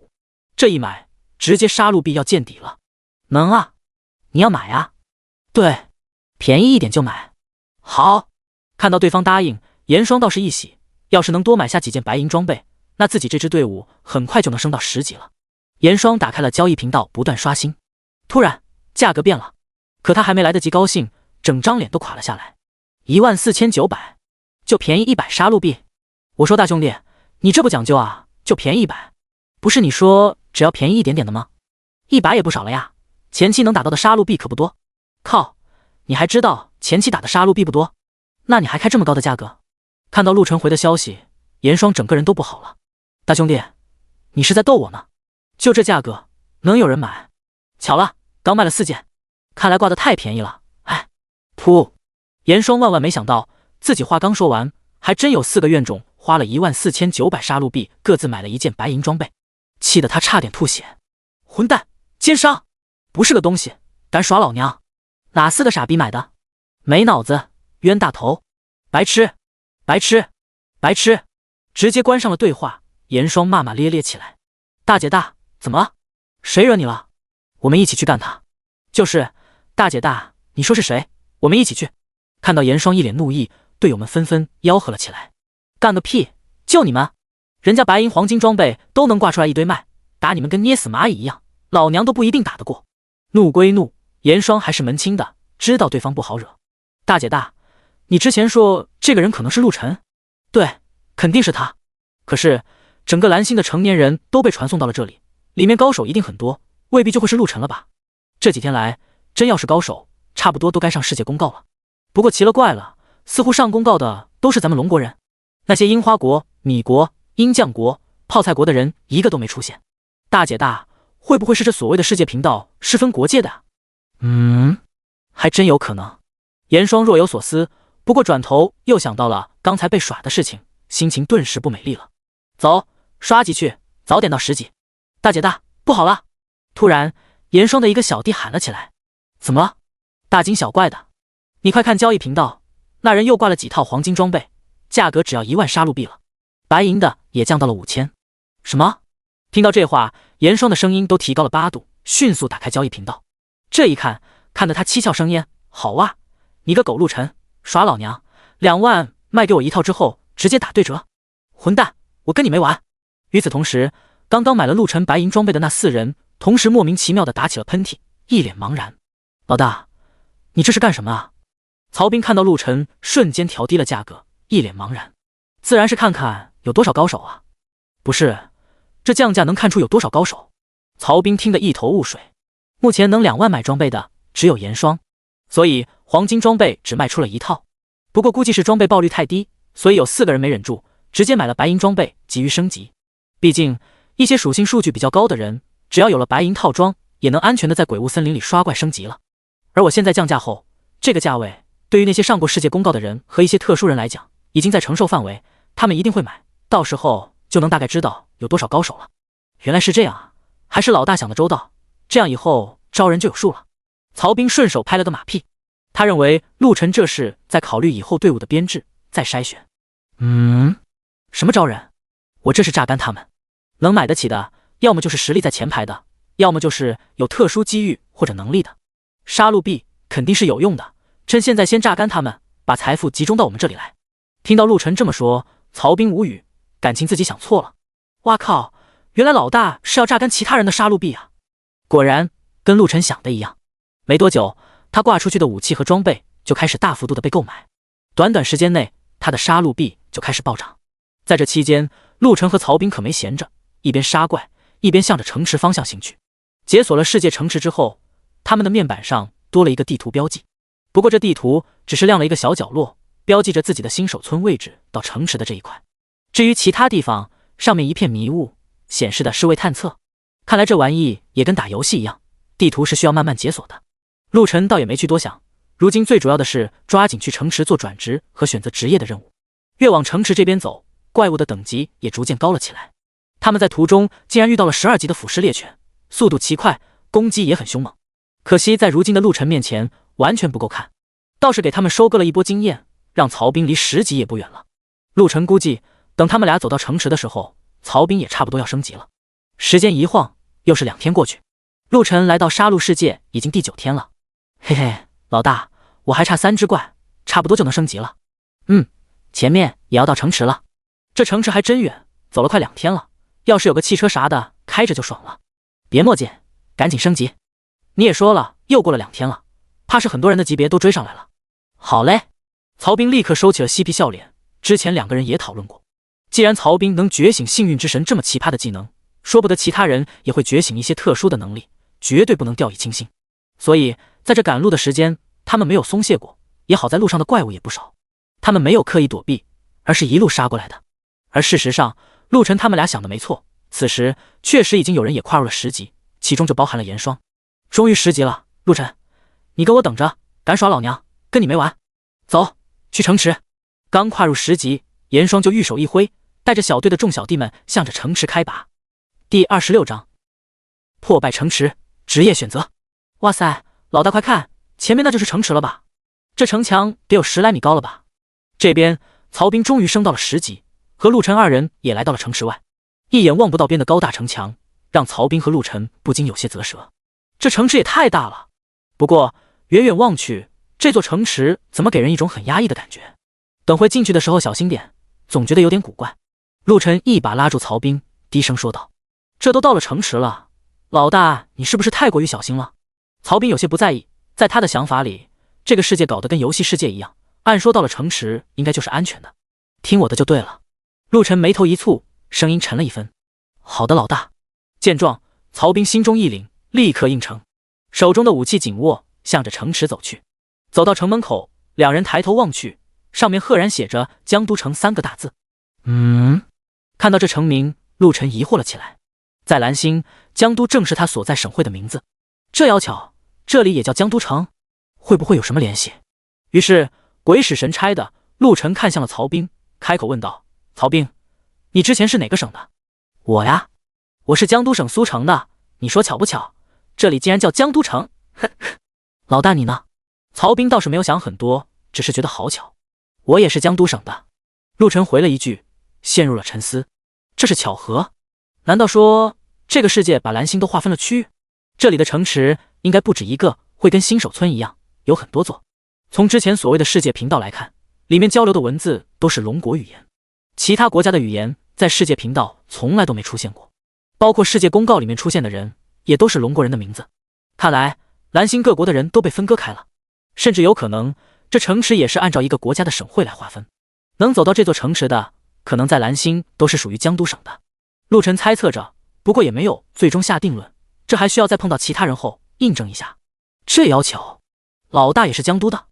这一买直接杀戮币要见底了。能啊，你要买啊？对，便宜一点就买。好，看到对方答应，严霜倒是一喜，要是能多买下几件白银装备，那自己这支队伍很快就能升到10级了。严霜打开了交易频道，不断刷新。突然价格变了，可他还没来得及高兴，整张脸都垮了下来。14900，就便宜100杀戮币。我说大兄弟，你这不讲究啊，就便宜100，不是你说只要便宜一点点的吗？100也不少了呀，前期能打到的杀戮币可不多。靠，你还知道前期打的杀戮币不多？那你还开这么高的价格？看到陆晨回的消息，严霜整个人都不好了。大兄弟，你是在逗我呢？就这价格能有人买？巧了，刚卖了4件，看来挂的太便宜了。哎，噗！严霜万万没想到，自己话刚说完，还真有4个怨种花了14900杀戮币，各自买了1件白银装备，气得他差点吐血。混蛋，奸商，不是个东西，敢耍老娘！哪4个傻逼买的？没脑子，冤大头，白痴，白痴，白痴！直接关上了对话，严霜骂骂咧咧起来。大姐大，怎么了？谁惹你了？我们一起去干他。就是，大姐大，你说是谁？我们一起去。看到严霜一脸怒意，队友们纷纷吆喝了起来。干个屁，就你们，人家白银黄金装备都能挂出来一堆卖，打你们跟捏死蚂蚁一样，老娘都不一定打得过。怒归怒，严霜还是门清的，知道对方不好惹。大姐大，你之前说这个人可能是陆晨？对，肯定是他。可是整个蓝星的成年人都被传送到了这里，里面高手一定很多，未必就会是陆晨了吧？这几天来，真要是高手，差不多都该上世界公告了。不过奇了怪了，似乎上公告的都是咱们龙国人，那些樱花国、米国、鹰将国、泡菜国的人一个都没出现。大姐大，会不会是这所谓的世界频道是分国界的啊？还真有可能。严霜若有所思，不过转头又想到了刚才被耍的事情，心情顿时不美丽了。走，刷级去，早点到10级。大姐大，不好了！突然，严霜的一个小弟喊了起来：“怎么了？”大惊小怪的，你快看交易频道，那人又挂了几套黄金装备，价格只要1万杀戮币了，白银的也降到了5000。什么？听到这话，严霜的声音都提高了8度，迅速打开交易频道。这一看，看得他七窍生烟。好啊，你个狗陆晨，耍老娘！2万卖给我1套之后，直接打对折！混蛋，我跟你没完！与此同时，刚刚买了陆晨白银装备的那4人，同时莫名其妙的打起了喷嚏，一脸茫然。老大，你这是干什么啊？曹斌看到陆晨瞬间调低了价格，一脸茫然。自然是看看有多少高手啊！不是，这降价能看出有多少高手？曹斌听得一头雾水。目前能2万买装备的只有严霜，所以黄金装备只卖出了1套。不过估计是装备爆率太低，所以有4个人没忍住，直接买了白银装备，急于升级。毕竟一些属性数据比较高的人，只要有了白银套装，也能安全的在鬼雾森林里刷怪升级了。而我现在降价后，这个价位对于那些上过世界公告的人和一些特殊人来讲，已经在承受范围，他们一定会买，到时候就能大概知道有多少高手了。原来是这样啊，还是老大想的周到，这样以后招人就有数了。曹斌顺手拍了个马屁，他认为陆晨这是在考虑以后队伍的编制，再筛选。什么招人？我这是榨干他们，能买得起的，要么就是实力在前排的，要么就是有特殊机遇或者能力的。杀戮币肯定是有用的，趁现在先榨干他们，把财富集中到我们这里来。听到陆晨这么说，曹斌无语，感情自己想错了。哇靠，原来老大是要榨干其他人的杀戮币啊！果然跟陆晨想的一样，没多久，他挂出去的武器和装备就开始大幅度的被购买，短短时间内，他的杀戮币就开始暴涨。在这期间，陆晨和曹斌可没闲着，一边杀怪，一边向着城池方向行去。解锁了世界城池之后，他们的面板上多了一个地图标记。不过这地图只是亮了一个小角落，标记着自己的新手村位置到城池的这一块。至于其他地方，上面一片迷雾，显示的是未探测。看来这玩意也跟打游戏一样，地图是需要慢慢解锁的。陆晨倒也没去多想，如今最主要的是抓紧去城池做转职和选择职业的任务。越往城池这边走，怪物的等级也逐渐高了起来。他们在途中竟然遇到了12级的腐蚀猎犬，速度奇快，攻击也很凶猛。可惜在如今的陆晨面前完全不够看，倒是给他们收割了一波经验，让曹兵离10级也不远了。陆晨估计等他们俩走到城池的时候，曹兵也差不多要升级了。时间一晃又是2天过去，陆晨来到杀戮世界已经第9天了。嘿嘿，老大，我还差3只怪，差不多就能升级了。前面也要到城池了。这城池还真远，走了快2天了，要是有个汽车啥的开着就爽了。别墨迹，赶紧升级。你也说了，又过了2天了，怕是很多人的级别都追上来了。好嘞，曹兵立刻收起了嬉皮笑脸。之前2个人也讨论过，既然曹兵能觉醒幸运之神这么奇葩的技能，说不得其他人也会觉醒一些特殊的能力，绝对不能掉以轻心。所以在这赶路的时间，他们没有松懈过。也好在路上的怪物也不少，他们没有刻意躲避，而是一路杀过来的。而事实上，陆晨他们俩想的没错，此时确实已经有人也跨入了10级，其中就包含了严霜。终于10级了，陆晨，你给我等着，敢耍老娘，跟你没完。走，去城池。刚跨入10级，严霜就玉手一挥，带着小队的众小弟们向着城池开拔。第26章，破败城池，职业选择。哇塞，老大快看，前面那就是城池了吧？这城墙得有10来米高了吧？这边曹兵终于升到了10级，和陆晨2人也来到了城池外。一眼望不到边的高大城墙，让曹兵和陆晨不禁有些啧舌。这城池也太大了，不过远远望去，这座城池怎么给人一种很压抑的感觉？等会进去的时候小心点，总觉得有点古怪。陆晨一把拉住曹兵，低声说道：“这都到了城池了，老大你是不是太过于小心了？”曹兵有些不在意，在他的想法里，这个世界搞得跟游戏世界一样，按说到了城池应该就是安全的，听我的就对了。陆晨眉头一蹙，声音沉了一分：“好的，老大。”见状，曹兵心中一凛，立刻应承，手中的武器紧握，向着城池走去。走到城门口，2人抬头望去，上面赫然写着江都城3个大字。看到这城名，陆晨疑惑了起来。在蓝星，江都正是他所在省会的名字，这要巧，这里也叫江都城，会不会有什么联系？于是鬼使神差的，陆晨看向了曹兵，开口问道：“曹兵，你之前是哪个省的？”“我呀，我是江都省苏城的，你说巧不巧？这里竟然叫江都城。”“呵呵，老大你呢？”曹兵倒是没有想很多，只是觉得好巧。“我也是江都省的。”陆晨回了一句，陷入了沉思。这是巧合？难道说这个世界把蓝星都划分了区域？这里的城池应该不止一个，会跟新手村一样，有很多座。从之前所谓的世界频道来看，里面交流的文字都是龙国语言，其他国家的语言在世界频道从来都没出现过，包括世界公告里面出现的人，也都是龙国人的名字。看来蓝星各国的人都被分割开了，甚至有可能这城池也是按照一个国家的省会来划分。能走到这座城池的，可能在蓝星都是属于江都省的。陆晨猜测着，不过也没有最终下定论，这还需要再碰到其他人后印证一下。这要巧，老大也是江都的。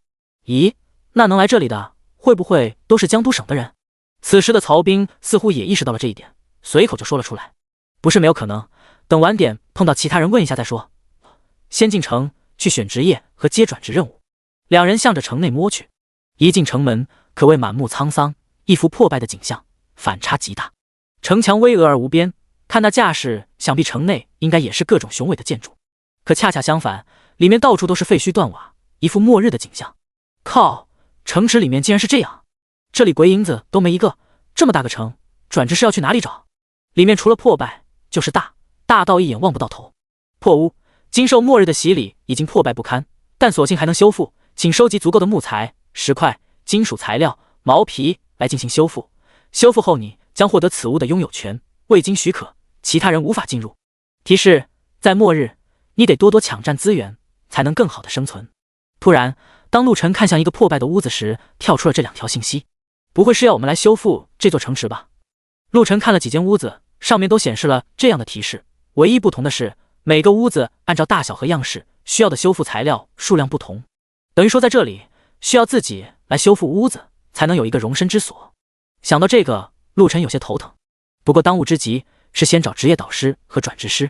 咦，那能来这里的会不会都是江都省的人？此时的曹兵似乎也意识到了这一点，随口就说了出来：“不是没有可能，等晚点碰到其他人问一下再说。先进城去选职业和接转职任务。”2人向着城内摸去，一进城门，可谓满目沧桑，一幅破败的景象，反差极大。城墙巍峨而无边，看那架势，想必城内应该也是各种雄伟的建筑。可恰恰相反，里面到处都是废墟断瓦，一副末日的景象。靠，城池里面竟然是这样，这里鬼影子都没一个，这么大个城，转职是要去哪里找？里面除了破败就是大，大到一眼望不到头。破屋，经受末日的洗礼，已经破败不堪，但所幸还能修复，请收集足够的木材、石块、金属材料、毛皮来进行修复。修复后你将获得此屋的拥有权，未经许可，其他人无法进入。提示：在末日，你得多多抢占资源，才能更好的生存。突然，当陆晨看向一个破败的屋子时，跳出了这2条信息。不会是要我们来修复这座城池吧？陆晨看了几间屋子，上面都显示了这样的提示，唯一不同的是，每个屋子按照大小和样式需要的修复材料数量不同，等于说在这里需要自己来修复屋子，才能有一个容身之所。想到这个，陆晨有些头疼。不过当务之急是先找职业导师和转职师。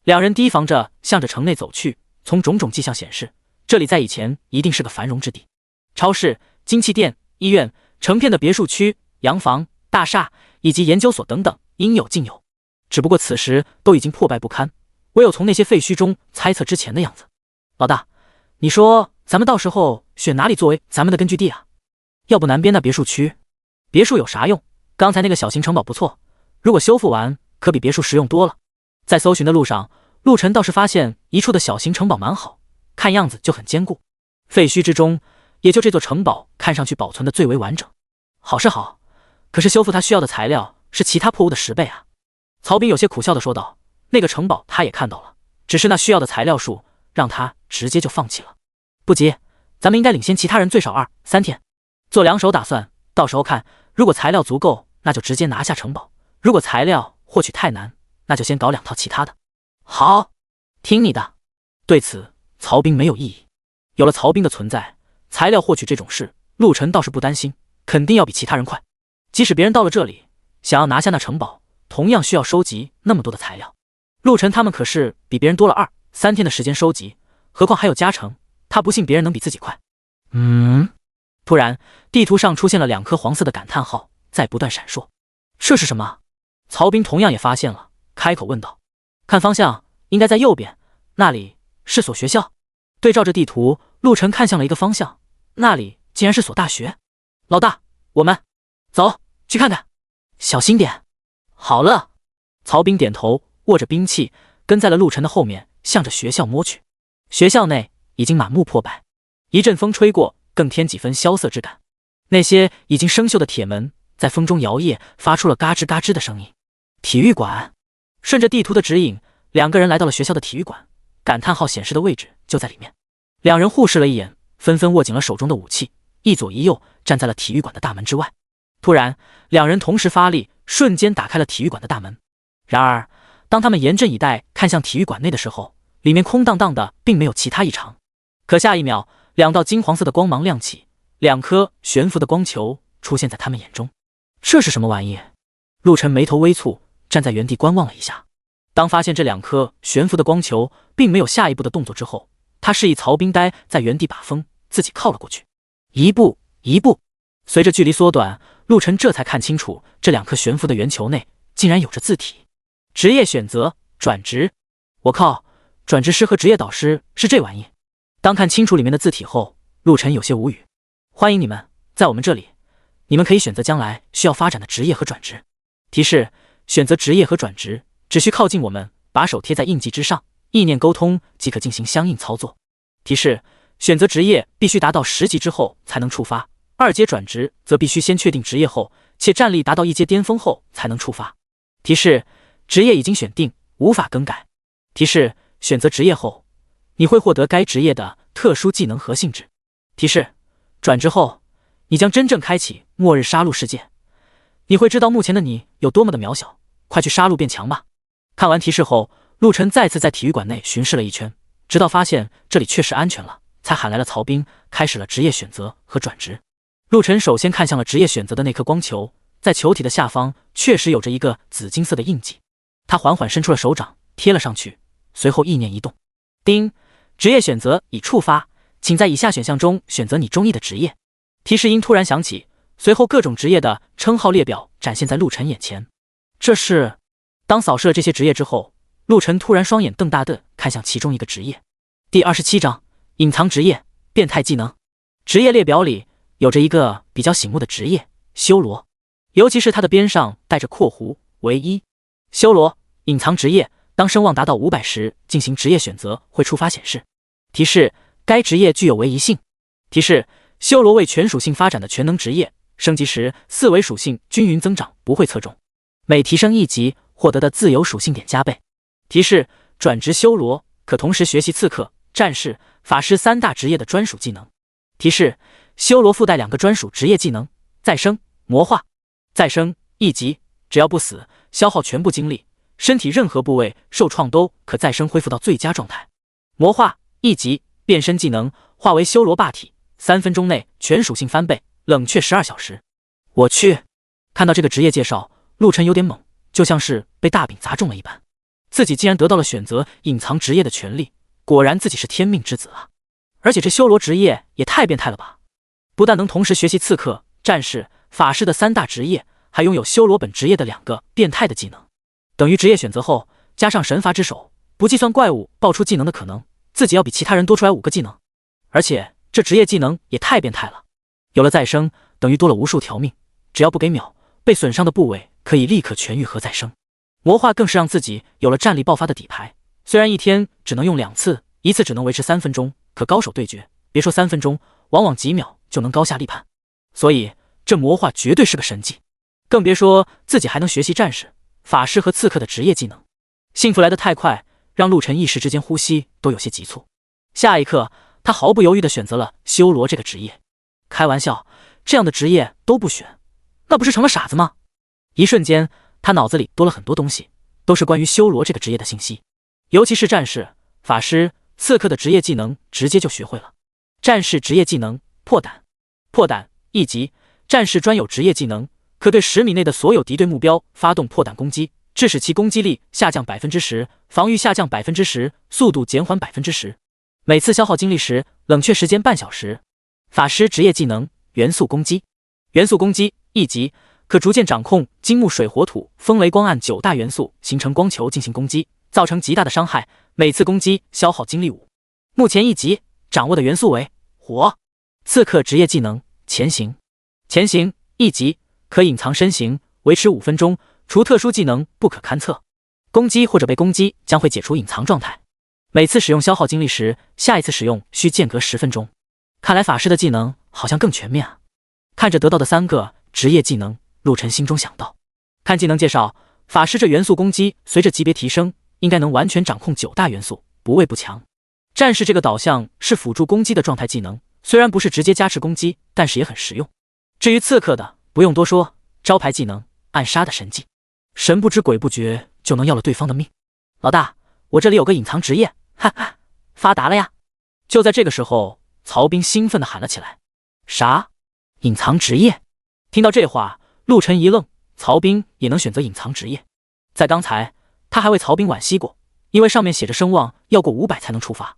两人提防着向着城内走去，从种种迹象显示，这里在以前一定是个繁荣之地，超市、金器店、医院、成片的别墅区、洋房、大厦以及研究所等等，应有尽有。只不过此时都已经破败不堪，唯有从那些废墟中猜测之前的样子。老大，你说咱们到时候选哪里作为咱们的根据地啊？要不南边那别墅区？别墅有啥用？刚才那个小型城堡不错，如果修复完，可比别墅实用多了。在搜寻的路上，陆晨倒是发现一处的小型城堡蛮好，看样子就很坚固。废墟之中，也就这座城堡看上去保存的最为完整。好是好，可是修复它需要的材料是其他破屋的10倍啊。曹彬有些苦笑的说道，那个城堡他也看到了，只是那需要的材料数让他直接就放弃了。不急，咱们应该领先其他人最少2、3天，做两手打算，到时候看，如果材料足够，那就直接拿下城堡，如果材料获取太难，那就先搞2套其他的。好，听你的。对此，曹彬没有异议。有了曹彬的存在，材料获取这种事，陆晨倒是不担心，肯定要比其他人快。即使别人到了这里，想要拿下那城堡，同样需要收集那么多的材料。陆晨他们可是比别人多了2、3天的时间收集，何况还有加成，他不信别人能比自己快。突然，地图上出现了2颗黄色的感叹号，在不断闪烁。这是什么？曹彬同样也发现了，开口问道。看方向，应该在右边，那里是所学校。对照着地图，陆晨看向了一个方向，那里竟然是所大学。老大，我们走去看看，小心点。好了。曹彬点头，握着兵器，跟在了陆晨的后面，向着学校摸去。学校内已经满目破败，一阵风吹过，更添几分萧瑟之感。那些已经生锈的铁门在风中摇曳，发出了嘎吱嘎吱的声音。体育馆。顺着地图的指引，2个人来到了学校的体育馆，感叹号显示的位置就在里面。2人互视了一眼，纷纷握紧了手中的武器，一左一右站在了体育馆的大门之外。突然，2人同时发力，瞬间打开了体育馆的大门。然而当他们严阵以待看向体育馆内的时候，里面空荡荡的，并没有其他异常。可下一秒，2道金黄色的光芒亮起，2颗悬浮的光球出现在他们眼中。这是什么玩意？陆晨眉头微蹙，站在原地观望了一下。当发现这2颗悬浮的光球并没有下一步的动作之后，他示意曹彬呆在原地把风，自己靠了过去。一步一步，随着距离缩短，陆晨这才看清楚，这2颗悬浮的圆球内竟然有着字体。职业选择，转职。我靠，转职师和职业导师是这玩意。当看清楚里面的字体后，陆晨有些无语。欢迎你们，在我们这里，你们可以选择将来需要发展的职业和转职。提示：选择职业和转职，只需靠近我们，把手贴在印记之上，意念沟通即可进行相应操作。提示：选择职业必须达到10级之后才能触发，2阶转职则必须先确定职业后，且战力达到1阶巅峰后才能触发。提示：职业已经选定，无法更改。提示：选择职业后，你会获得该职业的特殊技能和性质。提示：转职后，你将真正开启末日杀戮世界。你会知道目前的你有多么的渺小，快去杀戮变强吧。看完提示后，陆晨再次在体育馆内巡视了一圈，直到发现这里确实安全了，才喊来了曹彬，开始了职业选择和转职。陆晨首先看向了职业选择的那颗光球，在球体的下方确实有着一个紫金色的印记。他缓缓伸出了手掌，贴了上去，随后意念一动，叮，职业选择已触发，请在以下选项中选择你中意的职业。提示音突然响起，随后各种职业的称号列表展现在陆晨眼前。这是……当扫视了这些职业之后，陆晨突然双眼瞪大的看向其中一个职业。第27章隐藏职业，变态技能。职业列表里有着一个比较醒目的职业修罗，尤其是它的边上带着括弧为1。修罗隐藏职业，当声望达到500时进行职业选择会触发显示。提示：该职业具有唯一性。提示：修罗为全属性发展的全能职业，升级时4维属性均匀增长，不会侧重，每提升1级获得的自由属性点加倍。提示：转职修罗可同时学习刺客、战士、法师3大职业的专属技能。提示：修罗附带2个专属职业技能：再生、魔化。再生1级，只要不死，消耗全部精力，身体任何部位受创都可再生恢复到最佳状态。魔化一级变身技能，化为修罗霸体，3分钟内全属性翻倍，冷却12小时。我去！看到这个职业介绍，陆晨有点懵，就像是被大饼砸中了一般。自己竟然得到了选择隐藏职业的权利，果然自己是天命之子啊！而且这修罗职业也太变态了吧！不但能同时学习刺客、战士、法师的3大职业，还拥有修罗本职业的2个变态的技能。等于职业选择后，加上神罚之手，不计算怪物爆出技能的可能，自己要比其他人多出来5个技能。而且这职业技能也太变态了，有了再生，等于多了无数条命，只要不给秒，被损伤的部位可以立刻痊愈和再生。魔化更是让自己有了战力爆发的底牌，虽然一天只能用2次，一次只能维持3分钟，可高手对决，别说3分钟，往往几秒就能高下立判。所以这魔化绝对是个神技，更别说自己还能学习战士、法师和刺客的职业技能。幸福来得太快，让陆晨一时之间呼吸都有些急促。下一刻，他毫不犹豫地选择了修罗这个职业。开玩笑，这样的职业都不选，那不是成了傻子吗？一瞬间，他脑子里多了很多东西，都是关于修罗这个职业的信息，尤其是战士、法师、刺客的职业技能，直接就学会了。战士职业技能破胆，破胆一级，战士专有职业技能，可对10米内的所有敌对目标发动破胆攻击，致使其攻击力下降 10%， 防御下降 10%， 速度减缓 10%， 每次消耗精力时冷却时间半小时。法师职业技能元素攻击，元素攻击一级，可逐渐掌控金木水火土风雷光暗9大元素，形成光球进行攻击，造成极大的伤害，每次攻击消耗精力5。目前一级掌握的元素为火。刺客职业技能潜行，潜行一级，可隐藏身形，维持5分钟，除特殊技能不可勘测，攻击或者被攻击将会解除隐藏状态，每次使用消耗精力时，下一次使用需间隔10分钟。看来法师的技能好像更全面啊！看着得到的3个职业技能，陆晨心中想到。看技能介绍，法师这元素攻击随着级别提升，应该能完全掌控9大元素，不畏不强。战士这个导向是辅助攻击的状态技能，虽然不是直接加持攻击，但是也很实用。至于刺客的，不用多说，招牌技能暗杀的神技，神不知鬼不觉就能要了对方的命。老大，我这里有个隐藏职业，哈哈，发达了呀！就在这个时候，曹兵兴奋地喊了起来：“啥？隐藏职业？”听到这话，陆晨一愣，曹兵也能选择隐藏职业？在刚才，他还为曹兵惋惜过，因为上面写着声望要过500才能触发。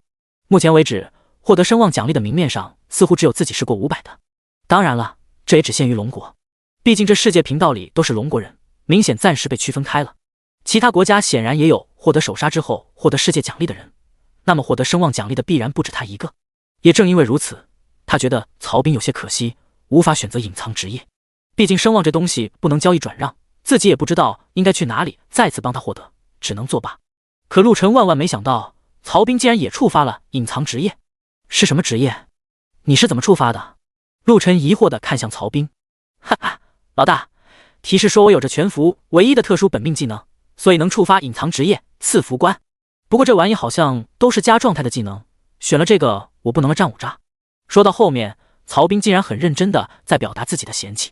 目前为止，获得声望奖励的明面上似乎只有自己是过500的。当然了，这也只限于龙国，毕竟这世界频道里都是龙国人，明显暂时被区分开了。其他国家显然也有获得首杀之后获得世界奖励的人，那么获得声望奖励的必然不止他一个。也正因为如此，他觉得曹兵有些可惜，无法选择隐藏职业。毕竟声望这东西不能交易转让，自己也不知道应该去哪里再次帮他获得，只能作罢。可陆晨万万没想到，曹兵竟然也触发了隐藏职业。是什么职业？你是怎么触发的？陆晨疑惑地看向曹兵。哈哈，老大，提示说我有着全服唯一的特殊本命技能，所以能触发隐藏职业赐福关。不过这玩意好像都是加状态的技能，选了这个我不能了战五渣。说到后面，曹兵竟然很认真地在表达自己的嫌弃，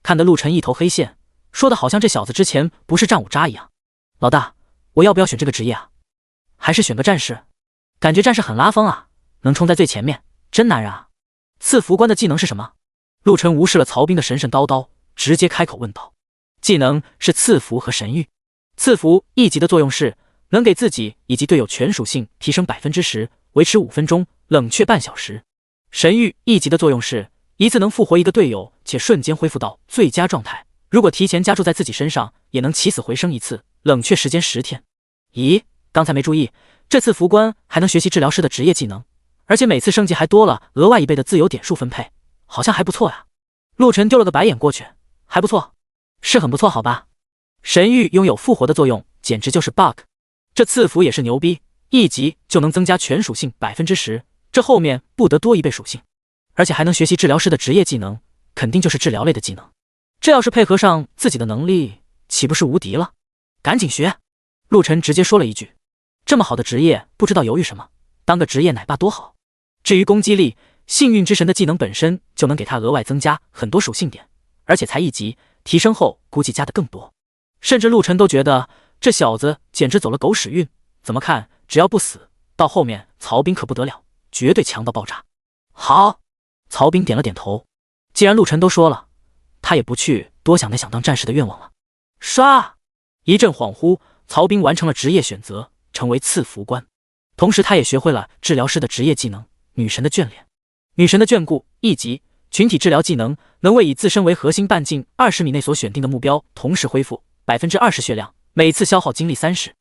看得陆晨一头黑线，说的好像这小子之前不是战五渣一样。老大，我要不要选这个职业啊？还是选个战士？感觉战士很拉风啊，能冲在最前面，真男人啊！赐福关的技能是什么？陆晨无视了曹兵的神神叨叨，直接开口问道。技能是赐福和神谕。赐福一级的作用是能给自己以及队友全属性提升 10%， 维持5分钟，冷却半小时。神谕一级的作用是一次能复活一个队友，且瞬间恢复到最佳状态，如果提前加注在自己身上，也能起死回生一次，冷却时间10天。咦，刚才没注意，这次福关还能学习治疗师的职业技能，而且每次升级还多了额外1倍的自由点数分配，好像还不错呀。陆晨丢了个白眼过去，还不错，是很不错好吧。神谕拥有复活的作用，简直就是 bug。 这赐福也是牛逼，一级就能增加全属性 10%， 这后面不得多1倍属性，而且还能学习治疗师的职业技能，肯定就是治疗类的技能。这要是配合上自己的能力，岂不是无敌了？赶紧学！陆晨直接说了一句，这么好的职业，不知道犹豫什么，当个职业奶爸多好。至于攻击力，幸运之神的技能本身就能给他额外增加很多属性点，而且才1级，提升后估计加的更多。甚至陆晨都觉得这小子简直走了狗屎运，怎么看只要不死，到后面曹彬可不得了，绝对强到爆炸。好，曹彬点了点头。既然陆晨都说了，他也不去多想那想当战士的愿望了。唰，一阵恍惚，曹彬完成了职业选择，成为赐福官。同时他也学会了治疗师的职业技能女神的眷恋。女神的眷顾1级群体治疗技能，能为以自身为核心半径20米内所选定的目标同时恢复 20% 血量，每次消耗精力30。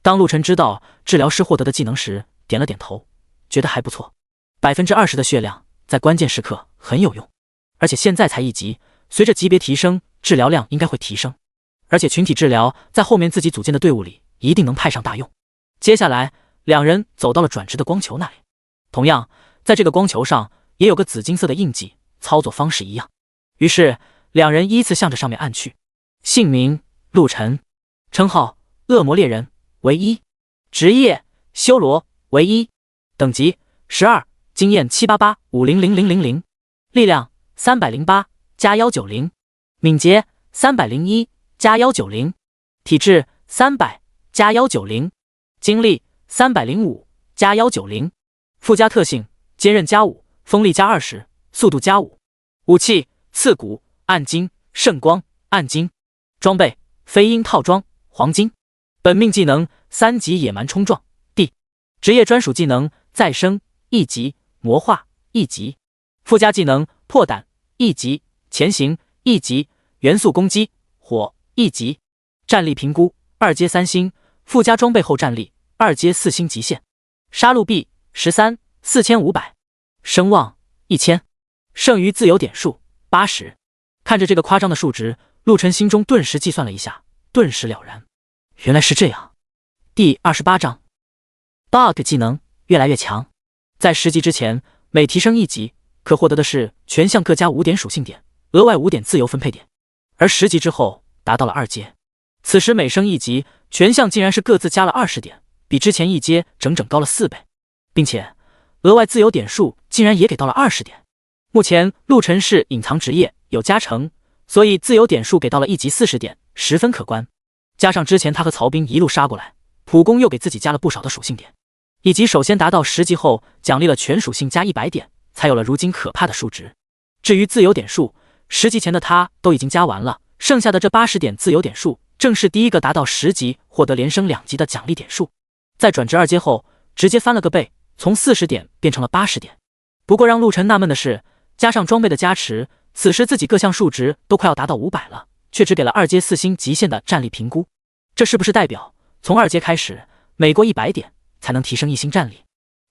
当陆晨知道治疗师获得的技能时，点了点头，觉得还不错。20%的血量在关键时刻很有用，而且现在才1级，随着级别提升，治疗量应该会提升。而且群体治疗在后面自己组建的队伍里一定能派上大用。接下来两人走到了转职的光球那里，同样在这个光球上也有个紫金色的印记，操作方式一样。于是两人依次向着上面按去。姓名陆晨，称号恶魔猎人为1，职业修罗为1，等级12，经验788500000，力量308加190，敏捷301加190，体质300加190，精力305加190，附加特性坚韧加5，锋利加20，速度加5。武器刺骨暗金圣光暗金。装备飞鹰套装黄金。本命技能3级野蛮冲撞 D。 职业专属技能再生1级，魔化1级。附加技能破胆1级，前行1级，元素攻击火1级。战力评估2阶3星，附加装备后战力2阶4星极限。杀戮币13 4500，声望1000，剩余自由点数80。看着这个夸张的数值，陆晨心中顿时计算了一下，顿时了然，原来是这样。第28章 Bug 技能越来越强。在10级之前，每提升1级可获得的是全项各加5点属性点，额外5点自由分配点。而10级之后达到了2阶，此时每升1级，全项竟然是各自加了20点，比之前1阶整整高了4倍，并且额外自由点数竟然也给到了20点。目前陆晨是隐藏职业，有加成，所以自由点数给到了1级40点，十分可观。加上之前他和曹彬一路杀过来，普攻又给自己加了不少的属性点，以及首先达到10级后奖励了全属性加100点，才有了如今可怕的数值。至于自由点数，10级前的他都已经加完了，剩下的这80点自由点数正是第一个达到10级获得连升2级的奖励点数。在转职2阶后直接翻了个倍，从40点变成了80点。不过让陆晨纳闷的是，加上装备的加持，此时自己各项数值都快要达到500了，却只给了2阶4星极限的战力评估。这是不是代表从2阶开始，每过100点才能提升1星战力？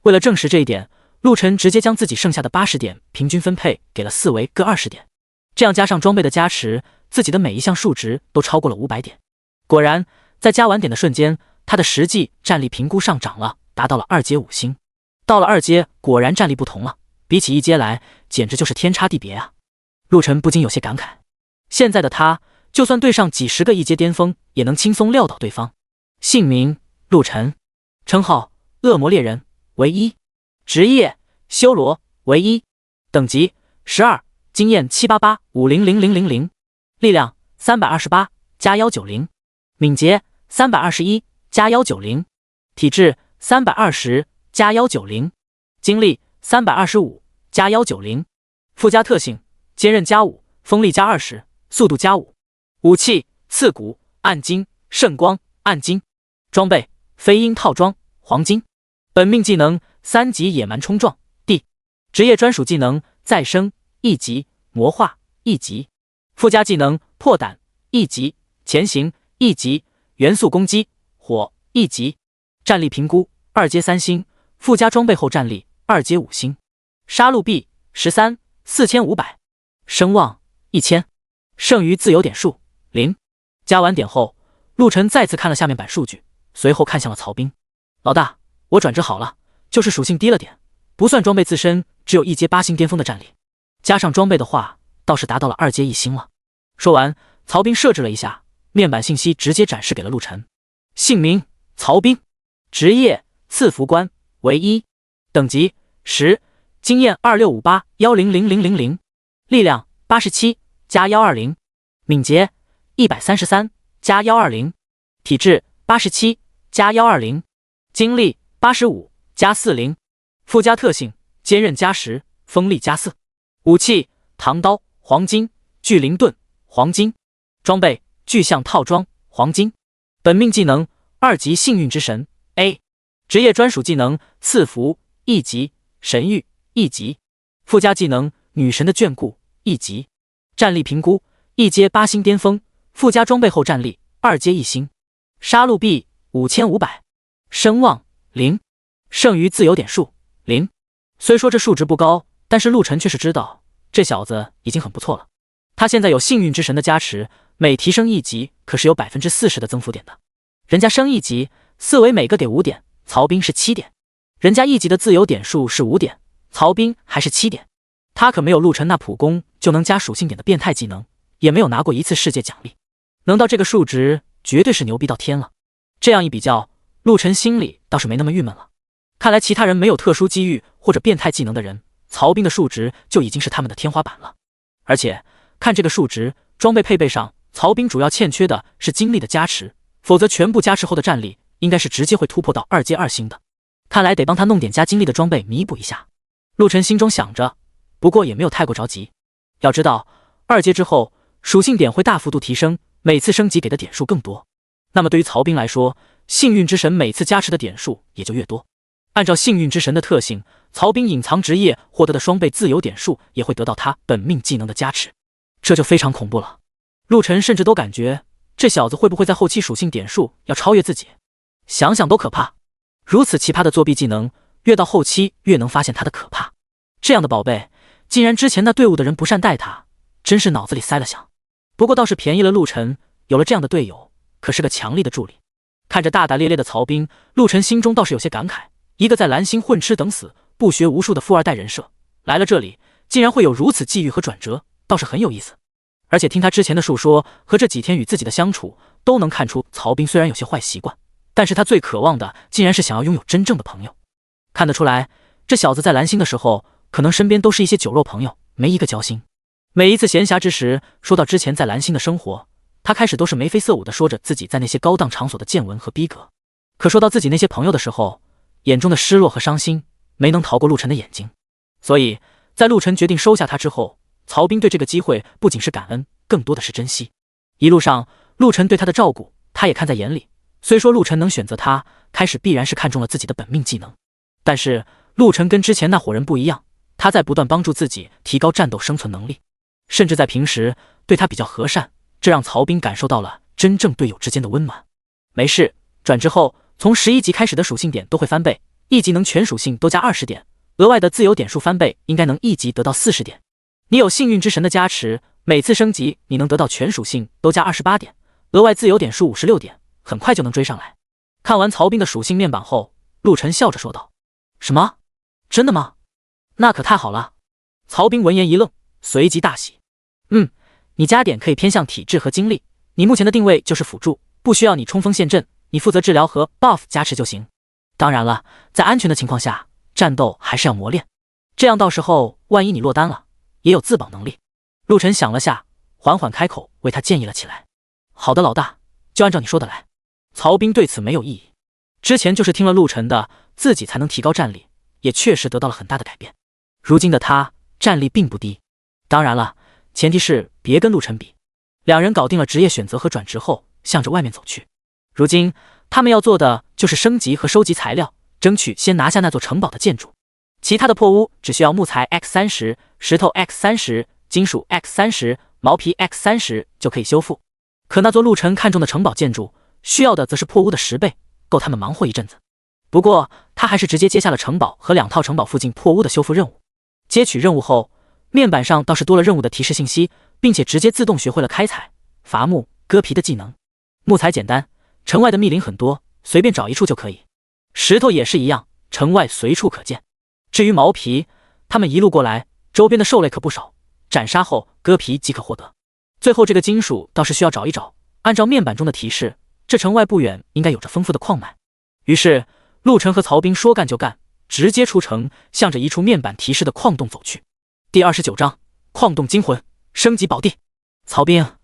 为了证实这一点，陆晨直接将自己剩下的80点平均分配给了4维各20点，这样加上装备的加持，自己的每一项数值都超过了500点。果然，在加完点的瞬间，他的实际战力评估上涨了，达到了2阶5星。到了2阶，果然战力不同了，比起1阶来，简直就是天差地别啊！陆晨不禁有些感慨，现在的他，就算对上几十个1阶巅峰，也能轻松撂倒对方。姓名陆晨，称号恶魔猎人为1，职业修罗为1，等级12，经验788500000，力量328加190，敏捷321加190，体质320加190，精力325加190，附加特性坚韧加5，锋利加20，速度加5。武器刺骨暗金圣光暗金。装备飞鹰套装黄金。本命技能3级野蛮冲撞 D。 职业专属技能再生1级，魔化1级。附加技能破胆1级，前行1级，元素攻击火1级。战力评估2阶3星，附加装备后战力2阶5星。杀戮币13 4500，声望1000，剩余自由点数0。加完点后，陆晨再次看了下面板数据，随后看向了曹彬。老大，我转职好了，就是属性低了点，不算装备自身只有1阶8星巅峰的战力，加上装备的话，倒是达到了2阶1星了。说完，曹彬设置了一下面板信息，直接展示给了陆晨。姓名曹彬，职业赐福官为1，等级10，经验2658100000，力量87加120，敏捷133加120，体质87加120，精力85加4零。附加特性：坚韧加10，锋利加4。武器：唐刀，黄金；巨灵盾，黄金。装备：巨象套装，黄金。本命技能：2级幸运之神 A。职业专属技能：赐福1级，神谕1级。附加技能：女神的眷顾1级。战力评估：1阶8星巅峰，附加装备后战力2阶1星。杀戮币5500。声望0。剩余自由点数0。虽说这数值不高，但是陆晨却是知道这小子已经很不错了。他现在有幸运之神的加持，每提升1级可是有 40% 的增幅点的。人家升1级，4维每个给5点，曹兵是7点。人家1级的自由点数是5点，曹兵还是7点。他可没有陆晨那普攻就能加属性点的变态技能，也没有拿过1次世界奖励，能到这个数值绝对是牛逼到天了。这样一比较，陆晨心里倒是没那么郁闷了。看来其他人没有特殊机遇或者变态技能的人，曹兵的数值就已经是他们的天花板了。而且看这个数值，装备配备上，曹兵主要欠缺的是精力的加持，否则全部加持后的战力应该是直接会突破到2阶2星的。看来得帮他弄点加精力的装备弥补一下。陆晨心中想着，不过也没有太过着急。要知道2阶之后属性点会大幅度提升，每次升级给的点数更多，那么对于曹兵来说，幸运之神每次加持的点数也就越多。按照幸运之神的特性，曹兵隐藏职业获得的双倍自由点数也会得到他本命技能的加持，这就非常恐怖了。陆晨甚至都感觉这小子会不会在后期属性点数要超越自己，想想都可怕。如此奇葩的作弊技能，越到后期越能发现他的可怕。这样的宝贝，竟然之前那队伍的人不善待他，真是脑子里塞了响。不过倒是便宜了陆晨，有了这样的队友，可是个强力的助力。看着大大咧咧的曹兵，陆晨心中倒是有些感慨，一个在蓝星混吃等死不学无术的富二代人设，来了这里竟然会有如此际遇和转折，倒是很有意思。而且听他之前的述说和这几天与自己的相处，都能看出曹兵虽然有些坏习惯，但是他最渴望的竟然是想要拥有真正的朋友。看得出来，这小子在蓝星的时候，可能身边都是一些酒肉朋友，没一个交心。每一次闲暇之时，说到之前在蓝星的生活，他开始都是眉飞色舞的说着自己在那些高档场所的见闻和逼格，可说到自己那些朋友的时候，眼中的失落和伤心没能逃过陆晨的眼睛。所以在陆晨决定收下他之后，曹兵对这个机会不仅是感恩，更多的是珍惜。一路上陆晨对他的照顾，他也看在眼里。虽说陆晨能选择他，开始必然是看中了自己的本命技能，但是陆晨跟之前那伙人不一样，他在不断帮助自己提高战斗生存能力，甚至在平时对他比较和善，这让曹兵感受到了真正队友之间的温暖。没事，转职后从11级开始的属性点都会翻倍，1级能全属性都加20点，额外的自由点数翻倍，应该能1级得到40点。你有幸运之神的加持，每次升级你能得到全属性都加28点，额外自由点数56点，很快就能追上来。看完曹兵的属性面板后，陆晨笑着说道：什么？真的吗？那可太好了。曹兵闻言一愣，随即大喜。你加点可以偏向体质和精力，你目前的定位就是辅助，不需要你冲锋陷阵，你负责治疗和 buff 加持就行。当然了，在安全的情况下，战斗还是要磨练，这样到时候万一你落单了，也有自保能力。陆晨想了下，缓缓开口为他建议了起来。好的老大，就按照你说的来。曹兵对此没有异议，之前就是听了陆晨的，自己才能提高战力，也确实得到了很大的改变。如今的他战力并不低，当然了，前提是别跟陆晨比。两人搞定了职业选择和转职后，向着外面走去。如今他们要做的就是升级和收集材料，争取先拿下那座城堡的建筑。其他的破屋只需要木材 X30、石头 X30、金属 X30、毛皮 X30就可以修复。可那座陆晨看中的城堡建筑，需要的则是破屋的10倍，够他们忙活一阵子。不过他还是直接接下了城堡和2套城堡附近破屋的修复任务。接取任务后，面板上倒是多了任务的提示信息，并且直接自动学会了开采、伐木、割皮的技能。木材简单，城外的密林很多，随便找一处就可以。石头也是一样，城外随处可见。至于毛皮，他们一路过来，周边的兽类可不少，斩杀后割皮即可获得。最后这个金属倒是需要找一找，按照面板中的提示，这城外不远应该有着丰富的矿脉。于是陆晨和曹兵说干就干，直接出城，向着一处面板提示的矿洞走去。第29章矿洞惊魂，升级宝地。曹兵，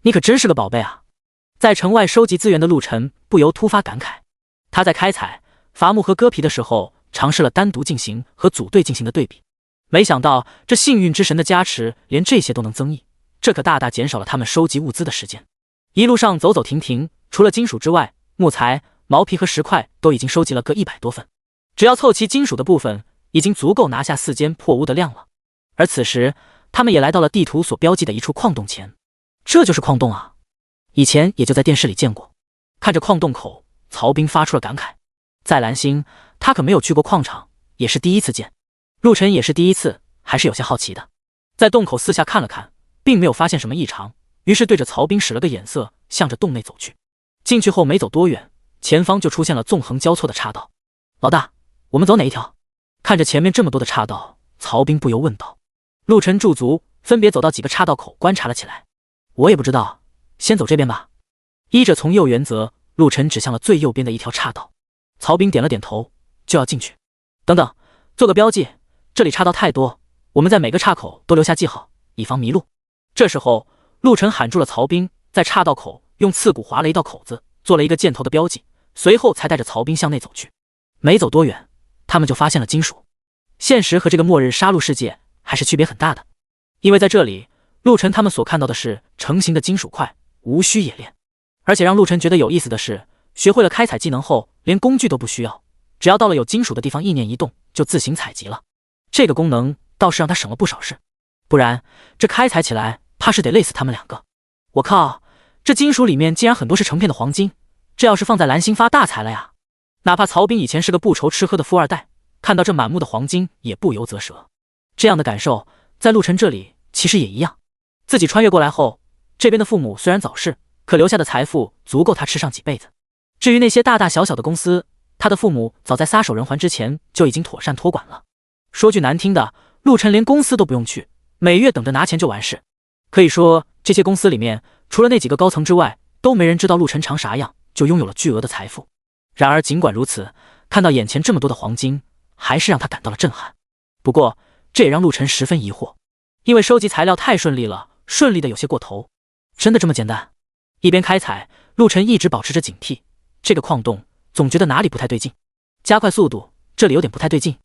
你可真是个宝贝啊！在城外收集资源的陆晨不由突发感慨。他在开采、伐木和割皮的时候，尝试了单独进行和组队进行的对比。没想到这幸运之神的加持，连这些都能增益，这可大大减少了他们收集物资的时间。一路上走走停停，除了金属之外，木材、毛皮和石块都已经收集了各100多份，只要凑齐金属的部分，已经足够拿下4间破屋的量了。而此时，他们也来到了地图所标记的一处矿洞前。这就是矿洞啊！以前也就在电视里见过。看着矿洞口，曹兵发出了感慨。在蓝星，他可没有去过矿场，也是第一次见。陆晨也是第一次，还是有些好奇的。在洞口四下看了看，并没有发现什么异常，于是对着曹兵使了个眼色，向着洞内走去。进去后没走多远，前方就出现了纵横交错的岔道。老大，我们走哪一条？看着前面这么多的岔道，曹兵不由问道。陆晨驻足，分别走到几个岔道口观察了起来。我也不知道，先走这边吧。依着从右原则，陆晨指向了最右边的一条岔道。曹兵点了点头，就要进去。等等，做个标记，这里岔道太多，我们在每个岔口都留下记号，以防迷路。这时候，陆晨喊住了曹兵，在岔道口用刺骨划了一道口子，做了一个箭头的标记，随后才带着曹兵向内走去。没走多远，他们就发现了金属。现实和这个末日杀戮世界还是区别很大的，因为在这里，陆晨他们所看到的是成型的金属块，无需冶炼。而且让陆晨觉得有意思的是，学会了开采技能后，连工具都不需要，只要到了有金属的地方，意念一动就自行采集了。这个功能倒是让他省了不少事，不然这开采起来怕是得累死他们2个。我靠，这金属里面竟然很多是成片的黄金，这要是放在蓝星发大财了呀！哪怕曹兵以前是个不愁吃喝的富二代，看到这满目的黄金也不由啧舌。这样的感受在陆晨这里其实也一样。自己穿越过来后，这边的父母虽然早逝，可留下的财富足够他吃上几辈子。至于那些大大小小的公司，他的父母早在撒手人寰之前就已经妥善托管了。说句难听的，陆晨连公司都不用去，每月等着拿钱就完事。可以说，这些公司里面，除了那几个高层之外，都没人知道陆晨长啥样，就拥有了巨额的财富。然而尽管如此，看到眼前这么多的黄金，还是让他感到了震撼。不过，这也让陆晨十分疑惑，因为收集材料太顺利了，顺利的有些过头。真的这么简单？一边开采，陆晨一直保持着警惕。这个矿洞总觉得哪里不太对劲，加快速度，这里有点不太对劲。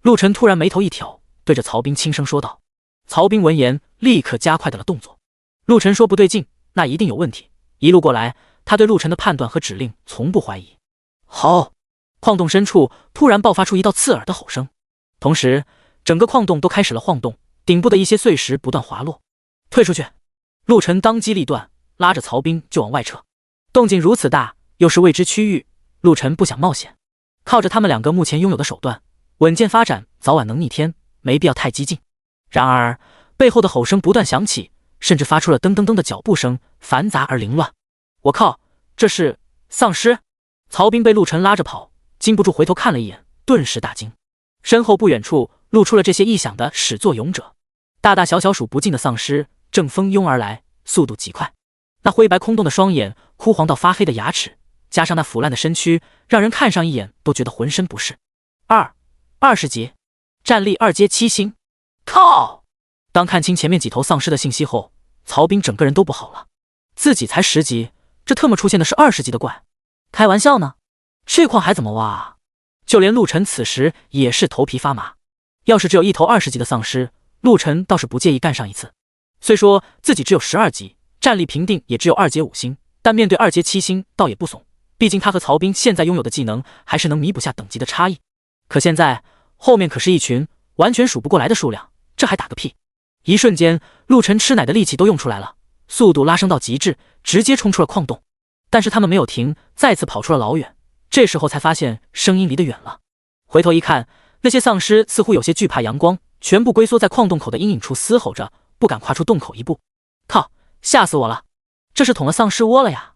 陆晨突然眉头一挑，对着曹兵轻声说道。曹兵闻言，立刻加快了动作。陆晨说不对劲，那一定有问题。一路过来，他对陆晨的判断和指令从不怀疑。好！矿洞深处突然爆发出一道刺耳的吼声，同时整个矿洞都开始了晃动，顶部的一些碎石不断滑落。退出去！陆晨当机立断，拉着曹兵就往外撤。动静如此大，又是未知区域，陆晨不想冒险。靠着他们2个目前拥有的手段，稳健发展，早晚能逆天，没必要太激进。然而，背后的吼声不断响起，甚至发出了噔噔噔的脚步声，繁杂而凌乱。我靠，这是丧尸！曹兵被陆晨拉着跑，禁不住回头看了一眼，顿时大惊。身后不远处露出了这些异响的始作俑者，大大小小数不尽的丧尸正蜂拥而来，速度极快。那灰白空洞的双眼，枯黄到发黑的牙齿，加上那腐烂的身躯，让人看上一眼都觉得浑身不适。20级，战力2阶7星。靠！当看清前面几头丧尸的信息后，曹兵整个人都不好了。自己才10级，这特么出现的是20级的怪？开玩笑呢？这矿还怎么挖啊？就连陆晨此时也是头皮发麻。要是只有一头20级的丧尸，陆晨倒是不介意干上一次。虽说自己只有12级，战力评定也只有2阶5星，但面对2阶7星倒也不怂，毕竟他和曹兵现在拥有的技能还是能弥补下等级的差异。可现在后面可是一群完全数不过来的数量，这还打个屁！一瞬间，陆晨吃奶的力气都用出来了，速度拉升到极致，直接冲出了矿洞。但是他们没有停，再次跑出了老远。这时候才发现声音离得远了，回头一看，那些丧尸似乎有些惧怕阳光，全部龟缩在矿洞口的阴影处嘶吼着，不敢跨出洞口一步。靠，吓死我了！这是捅了丧尸窝了呀！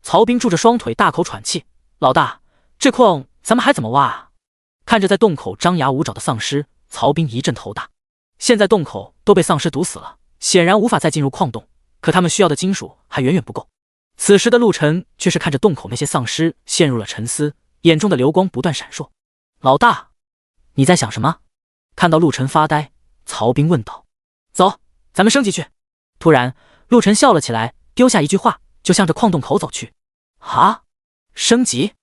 曹兵拄着双腿大口喘气，老大，这矿咱们还怎么挖啊？看着在洞口张牙舞爪的丧尸，曹兵一阵头大。现在洞口都被丧尸堵死了，显然无法再进入矿洞，可他们需要的金属还远远不够。此时的陆晨却是看着洞口那些丧尸陷入了沉思，眼中的流光不断闪烁。老大，你在想什么？看到陆晨发呆，曹兵问道。走，咱们升级去。突然，陆晨笑了起来，丢下一句话，就向着矿洞口走去。啊，升级？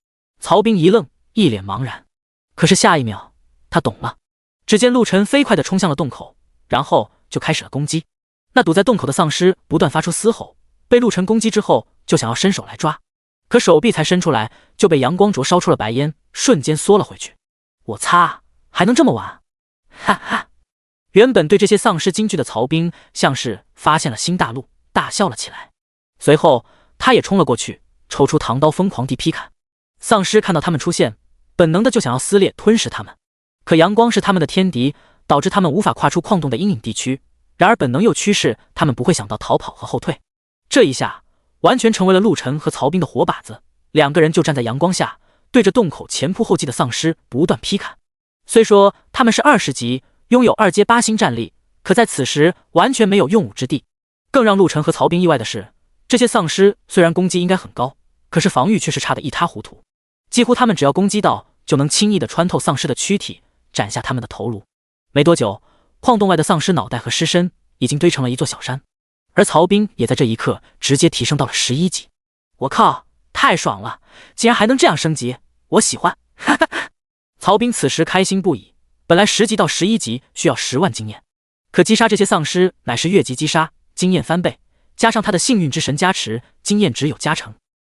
曹兵一愣，一脸茫然。可是下一秒，他懂了。只见陆晨飞快地冲向了洞口，然后就开始了攻击。那堵在洞口的丧尸不断发出嘶吼，被陆晨攻击之后就想要伸手来抓，可手臂才伸出来就被阳光灼烧出了白烟，瞬间缩了回去。我擦，还能这么玩？哈哈！原本对这些丧尸惊惧的曹兵像是发现了新大陆，大笑了起来。随后他也冲了过去，抽出唐刀疯狂地劈砍。丧尸看到他们出现，本能的就想要撕裂吞噬他们，可阳光是他们的天敌，导致他们无法跨出矿洞的阴影地区。然而本能又驱使他们不会想到逃跑和后退。这一下完全成为了陆晨和曹兵的活靶子，两个人就站在阳光下，对着洞口前仆后继的丧尸不断劈砍。虽说他们是20级，拥有2阶8星战力，可在此时完全没有用武之地。更让陆晨和曹兵意外的是，这些丧尸虽然攻击应该很高，可是防御却是差得一塌糊涂，几乎他们只要攻击到，就能轻易地穿透丧尸的躯体，斩下他们的头颅。没多久，矿洞外的丧尸脑袋和尸身已经堆成了一座小山，而曹兵也在这一刻直接提升到了11级。我靠，太爽了，竟然还能这样升级，我喜欢！哈哈哈！曹兵此时开心不已，本来10级到11级需要10万经验，可击杀这些丧尸乃是越级击杀，经验翻倍，加上他的幸运之神加持，经验值有加成，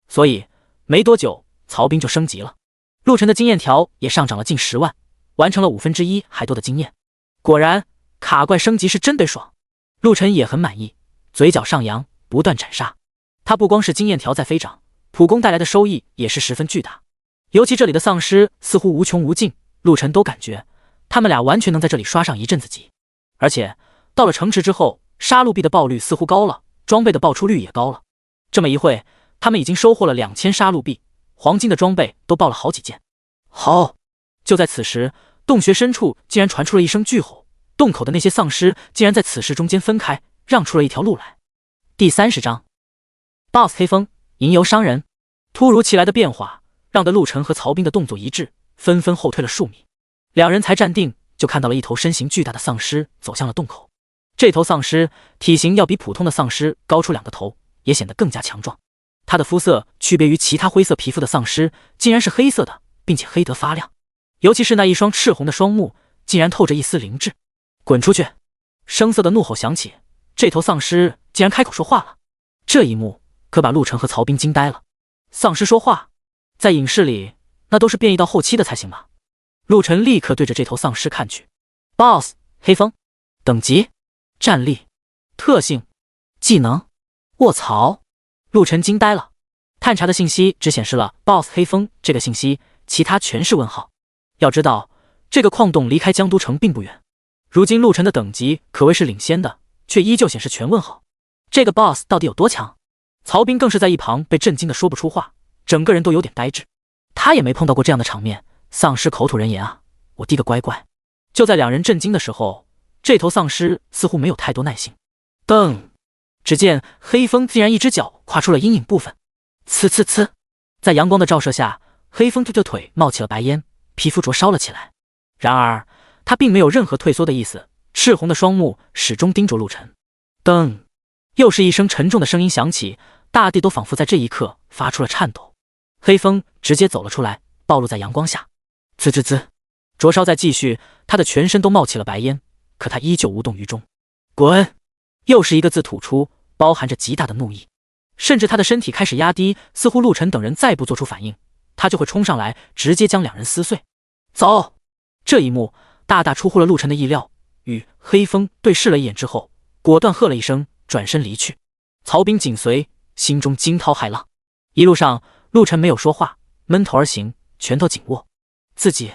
所以没多久曹兵就升级了。陆晨的经验条也上涨了近10万，完成了1/5还多的经验。果然卡怪升级是真得爽，陆晨也很满意，嘴角上扬，不断斩杀。他不光是经验条在飞涨，普攻带来的收益也是十分巨大。尤其这里的丧尸似乎无穷无尽，陆晨都感觉他们俩完全能在这里刷上一阵子级。而且到了城池之后，杀戮币的爆率似乎高了，装备的爆出率也高了。这么一会，他们已经收获了2000杀戮币，黄金的装备都爆了好几件。好！就在此时，洞穴深处竟然传出了一声巨吼，洞口的那些丧尸竟然在此时中间分开，让出了一条路来。第30章 BOSS 黑风吟游商人。突如其来的变化让得陆晨和曹兵的动作一致，纷纷后退了数米。两人才站定，就看到了一头身形巨大的丧尸走向了洞口。这头丧尸体型要比普通的丧尸高出2个头，也显得更加强壮。它的肤色区别于其他灰色皮肤的丧尸，竟然是黑色的，并且黑得发亮，尤其是那一双赤红的双目，竟然透着一丝灵智。滚出去！声色的怒吼响起，这头丧尸竟然开口说话了。这一幕可把陆晨和曹兵惊呆了。丧尸说话，在影视里那都是变异到后期的才行吧？陆晨立刻对着这头丧尸看去。 BOSS 黑风，等级、战力、特性、技能。卧槽！陆晨惊呆了。探查的信息只显示了 BOSS 黑风这个信息，其他全是问号。要知道这个矿洞离开江都城并不远，如今陆晨的等级可谓是领先的，却依旧显示全问号。这个 BOSS 到底有多强？曹兵更是在一旁被震惊的说不出话，整个人都有点呆滞。他也没碰到过这样的场面，丧尸口吐人言啊，我滴个乖乖。就在两人震惊的时候，这头丧尸似乎没有太多耐性。噔！只见黑风竟然一只脚跨出了阴影部分，呲呲呲，在阳光的照射下，黑风的腿冒起了白烟，皮肤灼烧了起来。然而他并没有任何退缩的意思，赤红的双目始终盯着陆晨。噔！又是一声沉重的声音响起，大地都仿佛在这一刻发出了颤抖。黑风直接走了出来，暴露在阳光下。滋滋滋，灼烧在继续，他的全身都冒起了白烟，可他依旧无动于衷。滚！又是一个字吐出，包含着极大的怒意，甚至他的身体开始压低，似乎陆晨等人再不做出反应，他就会冲上来，直接将两人撕碎。走！这一幕大大出乎了陆晨的意料，与黑风对视了一眼之后，果断喝了一声，转身离去。曹兵紧随，心中惊涛骇浪。一路上，陆晨没有说话，闷头而行，拳头紧握。自己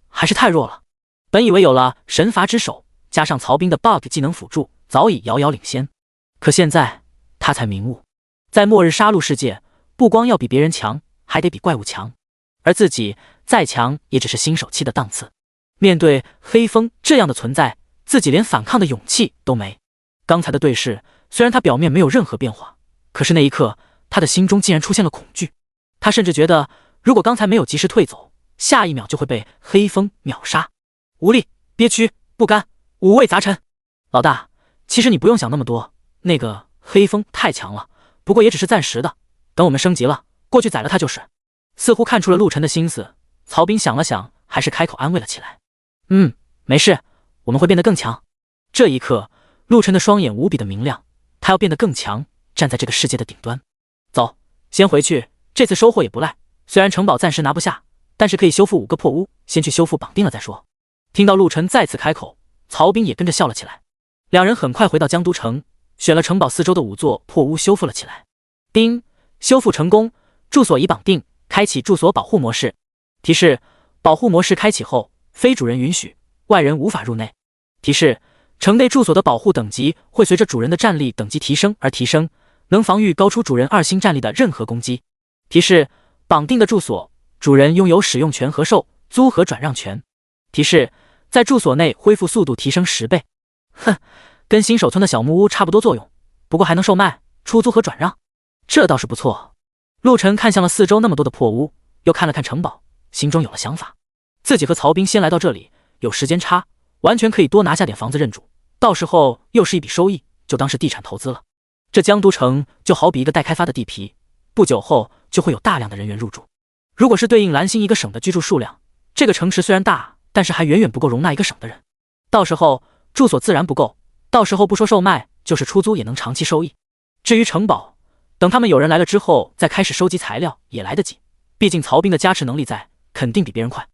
还是太弱了。本以为有了神罚之手，加上曹兵的 bug 技能辅助，早已遥遥领先。可现在他才明悟，在末日杀戮世界，不光要比别人强，还得比怪物强。而自己再强，也只是新手期的档次。面对黑风这样的存在，自己连反抗的勇气都没。刚才的对视，虽然他表面没有任何变化，可是那一刻，他的心中竟然出现了恐惧。他甚至觉得，如果刚才没有及时退走，下一秒就会被黑风秒杀。无力、憋屈、不甘，五味杂陈。老大，其实你不用想那么多，那个黑风太强了，不过也只是暂时的，等我们升级了，过去宰了他就是。似乎看出了陆晨的心思，曹兵想了想，还是开口安慰了起来。没事，我们会变得更强。这一刻，陆晨的双眼无比的明亮，他要变得更强，站在这个世界的顶端。走，先回去，这次收获也不赖。虽然城堡暂时拿不下，但是可以修复5个破屋，先去修复绑定了再说。听到陆晨再次开口，曹彬也跟着笑了起来。两人很快回到江都城，选了城堡4周的5座破屋修复了起来。叮，修复成功，住所已绑定，开启住所保护模式。提示：保护模式开启后，非主人允许，外人无法入内。提示：城内住所的保护等级会随着主人的战力等级提升而提升，能防御高出主人2星战力的任何攻击。提示：绑定的住所，主人拥有使用权和售、租和转让权。提示：在住所内恢复速度提升10倍。哼，跟新手村的小木屋差不多作用，不过还能售卖、出租和转让，这倒是不错。陆晨看向了4周那么多的破屋，又看了看城堡，心中有了想法。自己和曹彬先来到这里，有时间差，完全可以多拿下点房子认主，到时候又是一笔收益，就当是地产投资了。这江都城就好比一个待开发的地皮，不久后就会有大量的人员入住。如果是对应蓝星一个省的居住数量，这个城池虽然大，但是还远远不够容纳一个省的人。到时候住所自然不够，到时候不说售卖，就是出租也能长期收益。至于城堡，等他们有人来了之后再开始收集材料也来得及，毕竟曹彬的加持能力在，肯定比别人快。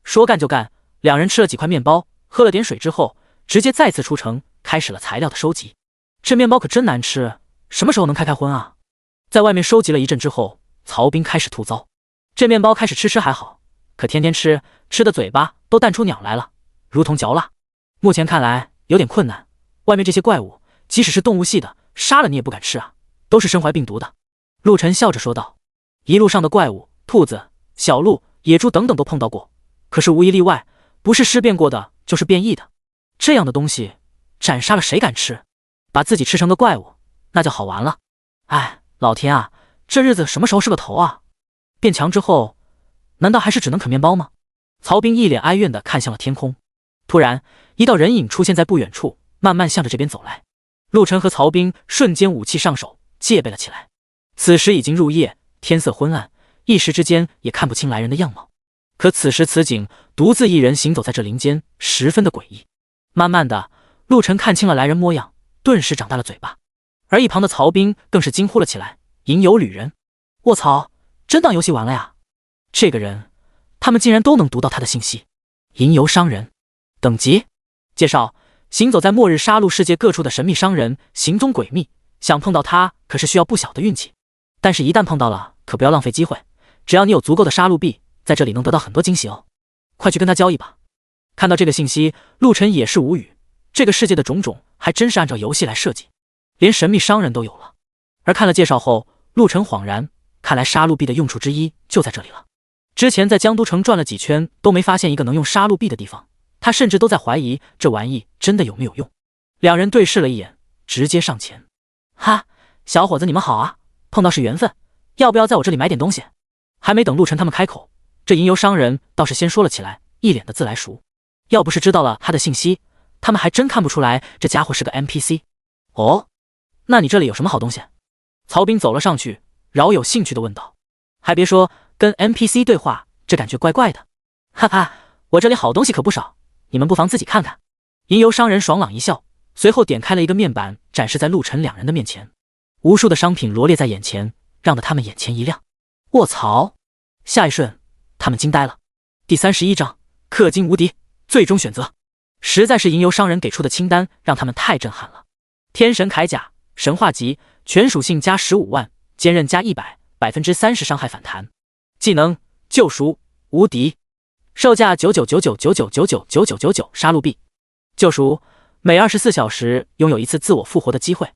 说干就干，两人吃了几块面包，喝了点水之后，直接再次出城，开始了材料的收集。这面包可真难吃，什么时候能开荤啊？在外面收集了一阵之后，曹彬开始吐槽，这面包开始吃还好，可天天吃的嘴巴都淡出鸟来了，如同嚼蜡。目前看来有点困难，外面这些怪物即使是动物系的，杀了你也不敢吃啊，都是身怀病毒的。陆晨笑着说道。一路上的怪物，兔子、小鹿、野猪等等都碰到过，可是无一例外，不是尸变过的就是变异的。这样的东西斩杀了谁敢吃？把自己吃成个怪物，那就好玩了。哎，老天啊，这日子什么时候是个头啊？变强之后，难道还是只能啃面包吗？曹彬一脸哀怨地看向了天空。突然，一道人影出现在不远处，慢慢向着这边走来。陆晨和曹彬瞬间武器上手，戒备了起来。此时已经入夜，天色昏暗，一时之间也看不清来人的样貌。可此时此景，独自一人行走在这林间，十分的诡异。慢慢的，陆晨看清了来人模样，顿时长大了嘴巴。而一旁的曹彬更是惊呼了起来：吟游旅人！卧槽，真当游戏玩了呀？这个人，他们竟然都能读到他的信息。吟游商人，等级介绍：行走在末日杀戮世界各处的神秘商人，行踪诡秘，想碰到他可是需要不小的运气。但是一旦碰到了，可不要浪费机会，只要你有足够的杀戮币，在这里能得到很多惊喜哦。快去跟他交易吧。看到这个信息，陆晨也是无语，这个世界的种种还真是按照游戏来设计，连神秘商人都有了。而看了介绍后，陆晨恍然，看来杀戮币的用处之一就在这里了。之前在江都城转了几圈，都没发现一个能用杀戮币的地方，他甚至都在怀疑这玩意真的有没有用。两人对视了一眼，直接上前。哈，小伙子你们好啊，碰到是缘分，要不要在我这里买点东西？还没等陆晨他们开口，这吟游商人倒是先说了起来，一脸的自来熟。要不是知道了他的信息，他们还真看不出来这家伙是个 NPC。哦，那你这里有什么好东西？曹彬走了上去，饶有兴趣的问道。还别说，跟 NPC 对话，这感觉怪怪的。哈哈，我这里好东西可不少，你们不妨自己看看。吟游商人爽朗一笑，随后点开了一个面板，展示在陆晨两人的面前。无数的商品罗列在眼前，让得他们眼前一亮。卧槽！下一瞬，他们惊呆了。第31章，氪金无敌，最终选择。实在是吟游商人给出的清单让他们太震撼了。天神铠甲，神话级，全属性加15万，坚韧加100%，30%伤害反弹。技能救赎无敌，售价999999999999杀戮币。救赎，每24小时拥有一次自我复活的机会。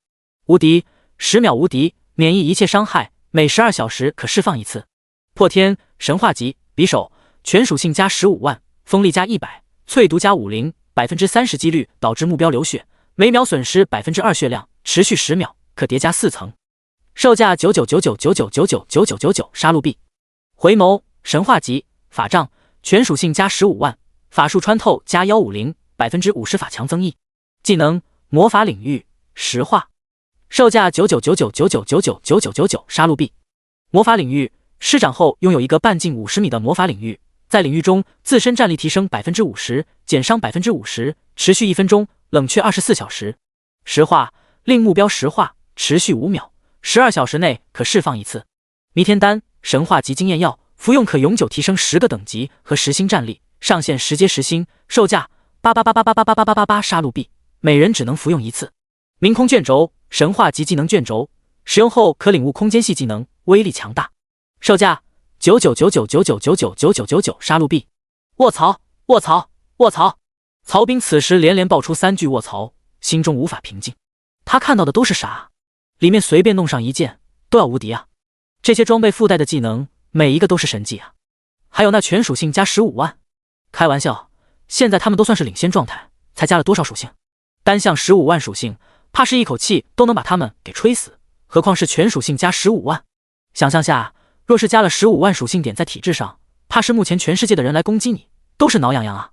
无敌，10秒无敌，免疫一切伤害，每12小时可释放一次。破天，神话级，匕首，全属性加15万，锋利加100，淬毒加50%，30%几率导致目标流血，每秒损失2%血量，持续10秒，可叠加4层。售价999999999999杀戮币。回眸，神话级，法杖，全属性加15万，法术穿透加150%，50%法强增益。技能魔法领域，石化。售价999999999999杀戮币。魔法领域施展后拥有一个半径50米的魔法领域，在领域中自身战力提升 50%， 减伤 50%， 持续1分钟，冷却24小时。石化，令目标石化，持续5秒，12小时内可释放一次。弥天丹，神话级经验药，服用可永久提升10个等级和10星战力，上限10阶10星，售价8888888888杀戮币，每人只能服用一次。明空卷轴，神话级技能卷轴，使用后可领悟空间系技能，威力强大，售价999999999999杀戮币。卧槽！卧槽！卧槽！曹兵此时连连爆出3句卧槽，心中无法平静。他看到的都是啥？里面随便弄上一件都要无敌啊！这些装备附带的技能每一个都是神技啊！还有那全属性加15万，开玩笑，现在他们都算是领先状态，才加了多少属性？单项15万属性，怕是一口气都能把他们给吹死，何况是全属性加15万？想象下，若是加了15万属性点在体质上，怕是目前全世界的人来攻击你都是挠痒痒啊！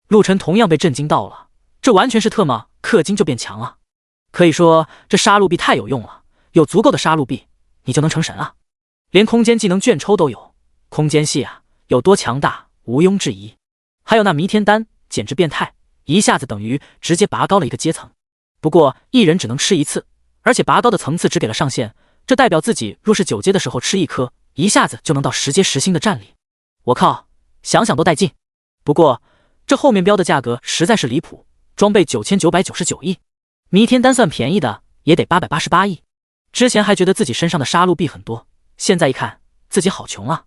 陆晨同样被震惊到了，这完全是特么氪金就变强啊！可以说这杀戮币太有用了，有足够的杀戮币，你就能成神啊！连空间技能卷抽都有，空间系啊，有多强大毋庸置疑。还有那弥天丹，简直变态，一下子等于直接拔高了一个阶层。不过一人只能吃一次，而且拔高的层次只给了上限，这代表自己若是9阶的时候吃一颗，一下子就能到10阶10星的战力。我靠，想想都带劲。不过这后面标的价格实在是离谱，装备9999亿，弥天丹算便宜的也得888亿。之前还觉得自己身上的杀戮币很多，现在一看自己好穷啊。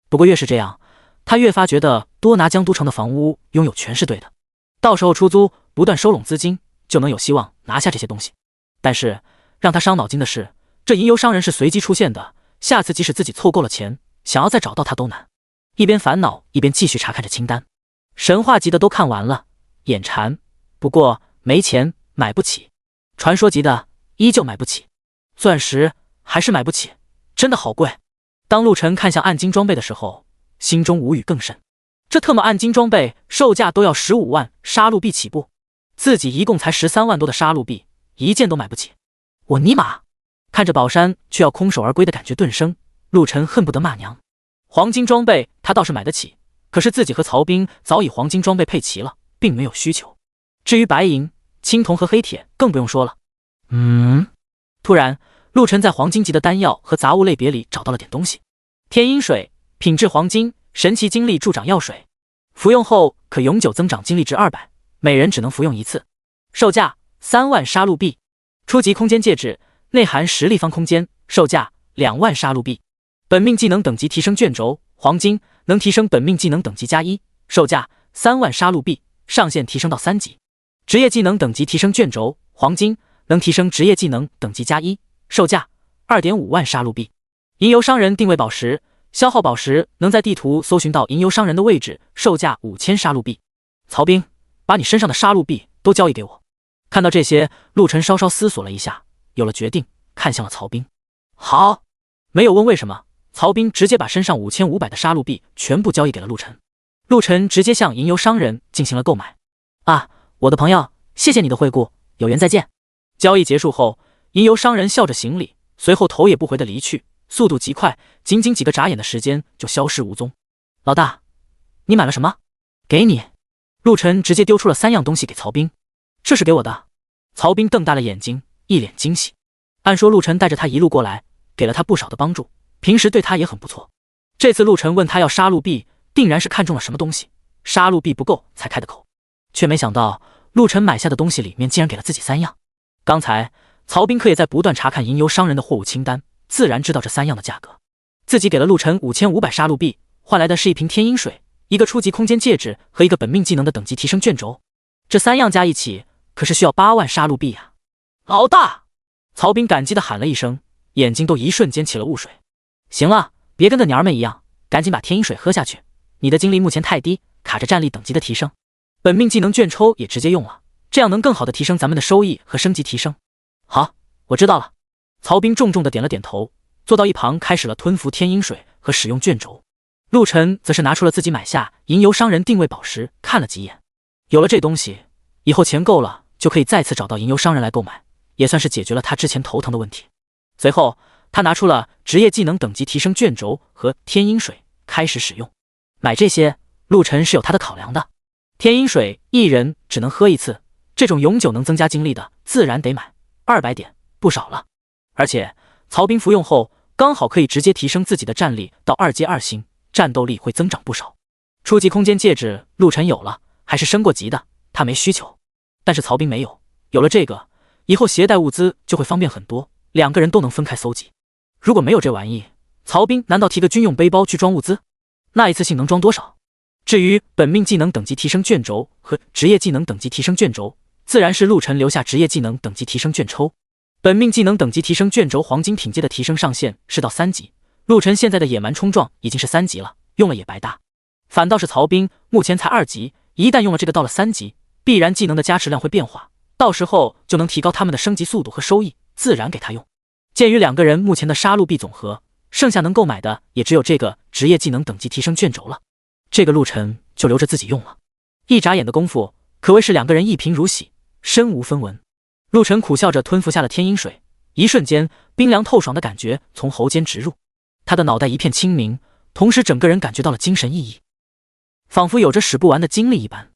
不过越是这样，他越发觉得多拿江都城的房屋拥有全是对的，到时候出租不断收拢资金，就能有希望拿下这些东西。但是让他伤脑筋的是，这吟游商人是随机出现的，下次即使自己凑够了钱，想要再找到他都难。一边烦恼一边继续查看着清单，神话级的都看完了，眼馋，不过没钱买不起，传说级的依旧买不起，钻石还是买不起，真的好贵。当陆晨看向暗金装备的时候，心中无语更甚，这特么暗金装备售价都要15万杀戮币起步，自己一共才13万多的杀戮币，一件都买不起。我尼玛！看着宝山却要空手而归的感觉顿生，陆晨恨不得骂娘。黄金装备他倒是买得起，可是自己和曹兵早已黄金装备配齐了，并没有需求。至于白银、青铜和黑铁更不用说了。突然陆晨在黄金级的丹药和杂物类别里找到了点东西。天阴水，品质黄金，神奇精力助长药水，服用后可永久增长精力值200，每人只能服用一次，售价3万杀戮币。初级空间戒指，内含10立方空间，售价2万杀戮币。本命技能等级提升卷轴，黄金，能提升本命技能等级加1，售价3万杀戮币，上限提升到3级。职业技能等级提升卷轴，黄金，能提升职业技能等级加1，售价 2.5 万杀戮币。吟游商人定位宝石，消耗宝石能在地图搜寻到吟游商人的位置，售价5000杀戮币。曹兵，把你身上的杀戮币都交易给我。看到这些，陆晨稍稍思索了一下，有了决定，看向了曹兵。好，没有问为什么，曹兵直接把身上5500的杀戮币全部交易给了陆晨。陆晨直接向吟游商人进行了购买。啊，我的朋友，谢谢你的惠顾，有缘再见。交易结束后，吟游商人笑着行礼，随后头也不回的离去，速度极快，仅仅几个眨眼的时间就消失无踪。老大，你买了什么？给你。陆晨直接丢出了3样东西给曹兵。这是给我的。曹兵瞪大了眼睛，一脸惊喜。按说陆晨带着他一路过来，给了他不少的帮助，平时对他也很不错。这次陆晨问他要杀戮币，定然是看中了什么东西，杀戮币不够才开的口。却没想到陆晨买下的东西里面竟然给了自己3样。刚才曹兵可也在不断查看吟游商人的货物清单，自然知道这3样的价格。自己给了陆晨5500杀戮币，换来的是一瓶天阴水，一个初级空间戒指和一个本命技能的等级提升卷轴。这3样加一起可是需要8万杀戮币啊！老大！曹兵感激地喊了一声，眼睛都一瞬间起了雾水。行了，别跟个娘们一样，赶紧把天阴水喝下去。你的精力目前太低，卡着战力等级的提升。本命技能卷抽也直接用了，这样能更好的提升咱们的收益和升级提升。好，我知道了。曹兵重重的点了点头，坐到一旁开始了吞服天阴水和使用卷轴。陆晨则是拿出了自己买下吟游商人定位宝石，看了几眼。有了这东西，以后钱够了就可以再次找到吟游商人来购买，也算是解决了他之前头疼的问题。随后他拿出了职业技能等级提升卷轴和天阴水，开始使用。买这些陆晨是有他的考量的。天阴水一人只能喝一次，这种永久能增加精力的，自然得买200点，不少了。而且曹彬服用后，刚好可以直接提升自己的战力到2阶2星，战斗力会增长不少。初级空间戒指，陆晨有了，还是升过级的，他没需求。但是曹彬没有，有了这个，以后携带物资就会方便很多，两个人都能分开搜集。如果没有这玩意，曹彬难道提个军用背包去装物资？那一次性能装多少？至于本命技能等级提升卷轴和职业技能等级提升卷轴，自然是陆晨留下职业技能等级提升卷抽。本命技能等级提升卷轴黄金品阶的提升上限是到3级，陆晨现在的野蛮冲撞已经是3级了，用了也白搭。反倒是曹彬目前才2级，一旦用了这个到了3级，必然技能的加持量会变化，到时候就能提高他们的升级速度和收益，自然给他用。鉴于两个人目前的杀戮币总和，剩下能购买的也只有这个职业技能等级提升卷轴了，这个陆晨就留着自己用了。一眨眼的功夫，可谓是两个人一贫如洗，身无分文。陆晨苦笑着吞服下了天阴水，一瞬间冰凉透爽的感觉从喉间直入，他的脑袋一片清明，同时整个人感觉到了精神奕奕，仿佛有着使不完的精力一般。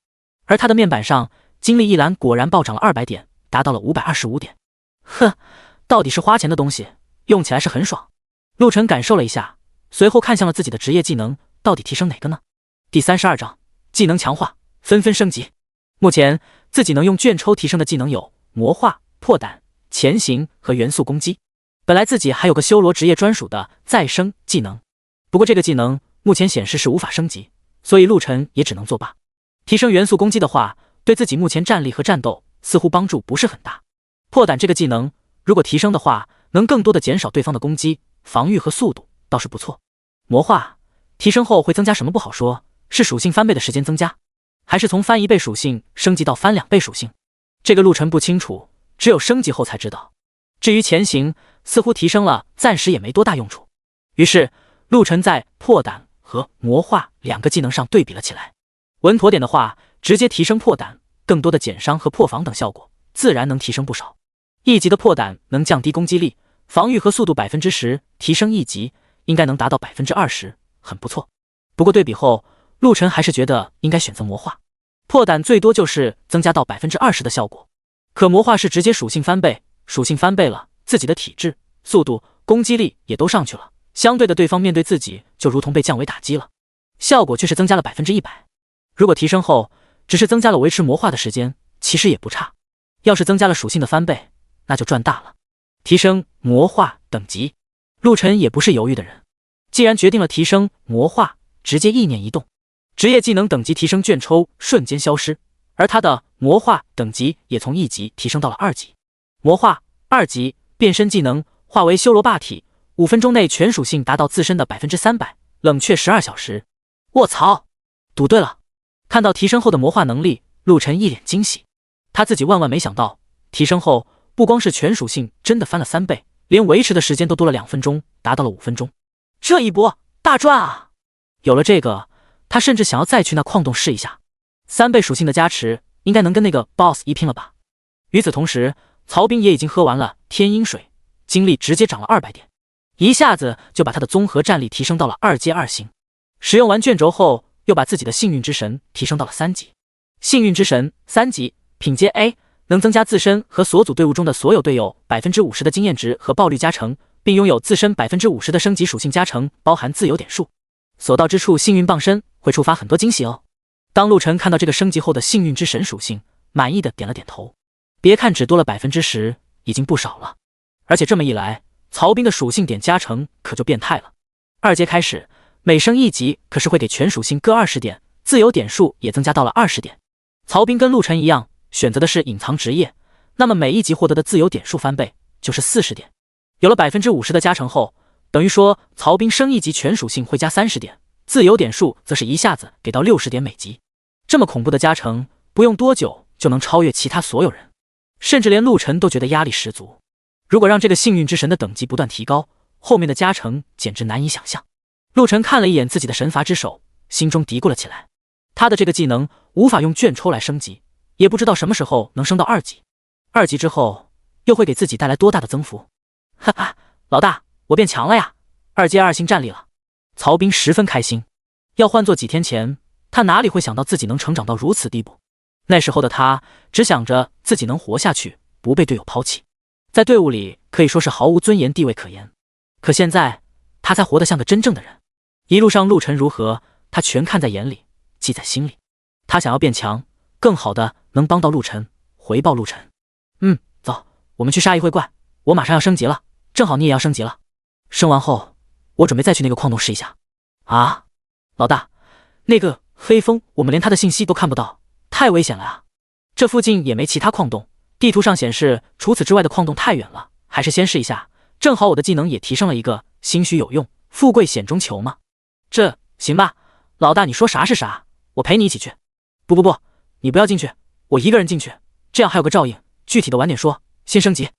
而他的面板上精力一栏果然暴涨了200点，达到了525点。呵，到底是花钱的东西，用起来是很爽。陆晨感受了一下，随后看向了自己的职业技能，到底提升哪个呢？第32章技能强化，纷纷升级。目前自己能用卷抽提升的技能有魔化、破胆、潜行和元素攻击。本来自己还有个修罗职业专属的再生技能，不过这个技能目前显示是无法升级，所以陆晨也只能作罢。提升元素攻击的话，对自己目前战力和战斗似乎帮助不是很大。破胆这个技能如果提升的话，能更多的减少对方的攻击、防御和速度，倒是不错。魔化提升后会增加什么不好说，是属性翻倍的时间增加，还是从翻1倍属性升级到翻2倍属性，这个陆晨不清楚，只有升级后才知道。至于潜行，似乎提升了，暂时也没多大用处。于是陆晨在破胆和魔化2个技能上对比了起来。稳妥点的话，直接提升破胆，更多的减伤和破防等效果，自然能提升不少。1级的破胆能降低攻击力、防御和速度 10%， 提升1级应该能达到 20%， 很不错。不过对比后，陆晨还是觉得应该选择魔化。破胆最多就是增加到 20% 的效果，可魔化是直接属性翻倍，属性翻倍了，自己的体质、速度、攻击力也都上去了，相对的对方面对自己就如同被降维打击了，效果却是增加了 100%。 如果提升后只是增加了维持魔化的时间，其实也不差。要是增加了属性的翻倍，那就赚大了。提升魔化等级，陆晨也不是犹豫的人，既然决定了提升魔化，直接意念一动，职业技能等级提升卷抽瞬间消失，而他的魔化等级也从1级提升到了2级。魔化2级，变身技能化为修罗霸体，5分钟内全属性达到自身的 300%， 冷却12小时。卧槽，赌对了。看到提升后的魔化能力，陆晨一脸惊喜。他自己万万没想到，提升后不光是全属性真的翻了3倍，连维持的时间都多了2分钟，达到了5分钟。这一波大赚啊！有了这个，他甚至想要再去那矿洞试一下。3倍属性的加持，应该能跟那个 BOSS 一拼了吧？与此同时，曹彬也已经喝完了天阴水，精力直接涨了200点，一下子就把他的综合战力提升到了2阶2星。使用完卷轴后，又把自己的幸运之神提升到了3级。幸运之神3级，品阶 A， 能增加自身和所组队伍中的所有队友 50% 的经验值和爆率加成，并拥有自身 50% 的升级属性加成，包含自由点数。所到之处幸运傍身，会触发很多惊喜哦。当陆晨看到这个升级后的幸运之神属性，满意的点了点头。别看只多了 10%， 已经不少了。而且这么一来，曹彬的属性点加成可就变态了。2阶开始，每升1级可是会给全属性各20点，自由点数也增加到了20点。曹彬跟陆晨一样，选择的是隐藏职业，那么每1级获得的自由点数翻倍，就是40点。有了 50% 的加成后，等于说曹彬升1级全属性会加30点，自由点数则是一下子给到60点每级。这么恐怖的加成，不用多久就能超越其他所有人，甚至连陆晨都觉得压力十足。如果让这个幸运之神的等级不断提高，后面的加成简直难以想象。陆晨看了一眼自己的神罚之手，心中嘀咕了起来。他的这个技能无法用卷抽来升级，也不知道什么时候能升到2级。2级之后又会给自己带来多大的增幅？哈哈，老大，我变强了呀，2阶2星战力了。曹彬十分开心。要换做几天前，他哪里会想到自己能成长到如此地步？那时候的他只想着自己能活下去，不被队友抛弃，在队伍里可以说是毫无尊严地位可言。可现在他才活得像个真正的人。一路上陆晨如何，他全看在眼里，记在心里。他想要变强，更好的能帮到陆晨，回报陆晨。走，我们去杀一会怪，我马上要升级了，正好你也要升级了。升完后，我准备再去那个矿洞试一下。啊，老大，那个黑风我们连他的信息都看不到，太危险了啊！这附近也没其他矿洞，地图上显示除此之外的矿洞太远了，还是先试一下。正好我的技能也提升了一个，兴许有用，富贵险中求嘛。这行吧，老大你说啥是啥，我陪你一起去。不，你不要进去，我一个人进去，这样还有个照应，具体的晚点说，先升级。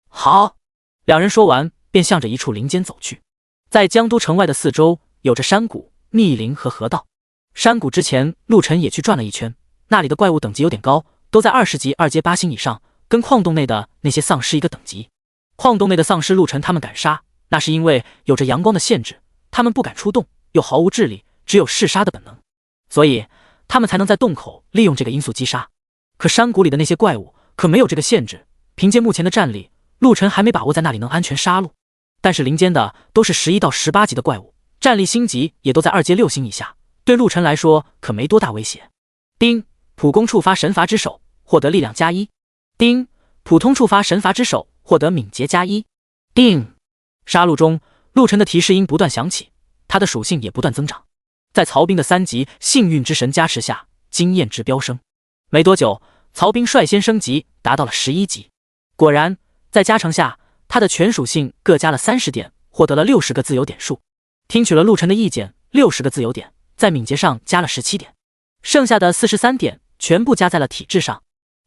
好，两人说完便向着一处林间走去。在江都城外的四周有着山谷、密林和河道。山谷之前陆晨也去转了一圈，那里的怪物等级有点高，都在20级2阶8星以上，跟矿洞内的那些丧尸一个等级。矿洞内的丧尸陆晨他们敢杀，那是因为有着阳光的限制，他们不敢出动，又毫无智力，只有嗜杀的本能，所以他们才能在洞口利用这个因素击杀。可山谷里的那些怪物可没有这个限制，凭借目前的战力，陆晨还没把握在那里能安全杀戮。但是林间的都是11到18级的怪物，战力星级也都在2阶6星以下，对陆晨来说可没多大威胁。丁，普攻触发神罚之手，获得力量+1。丁，普通触发神罚之手，获得敏捷+1。丁，杀戮中，陆晨的提示音不断响起，他的属性也不断增长。在曹兵的3级幸运之神加持下，经验值飙升。没多久，曹兵率先升级，达到了11级。果然，在加成下，他的全属性各加了30点，获得了60个自由点数。听取了陆晨的意见，60个自由点，在敏捷上加了17点，剩下的43点全部加在了体质上。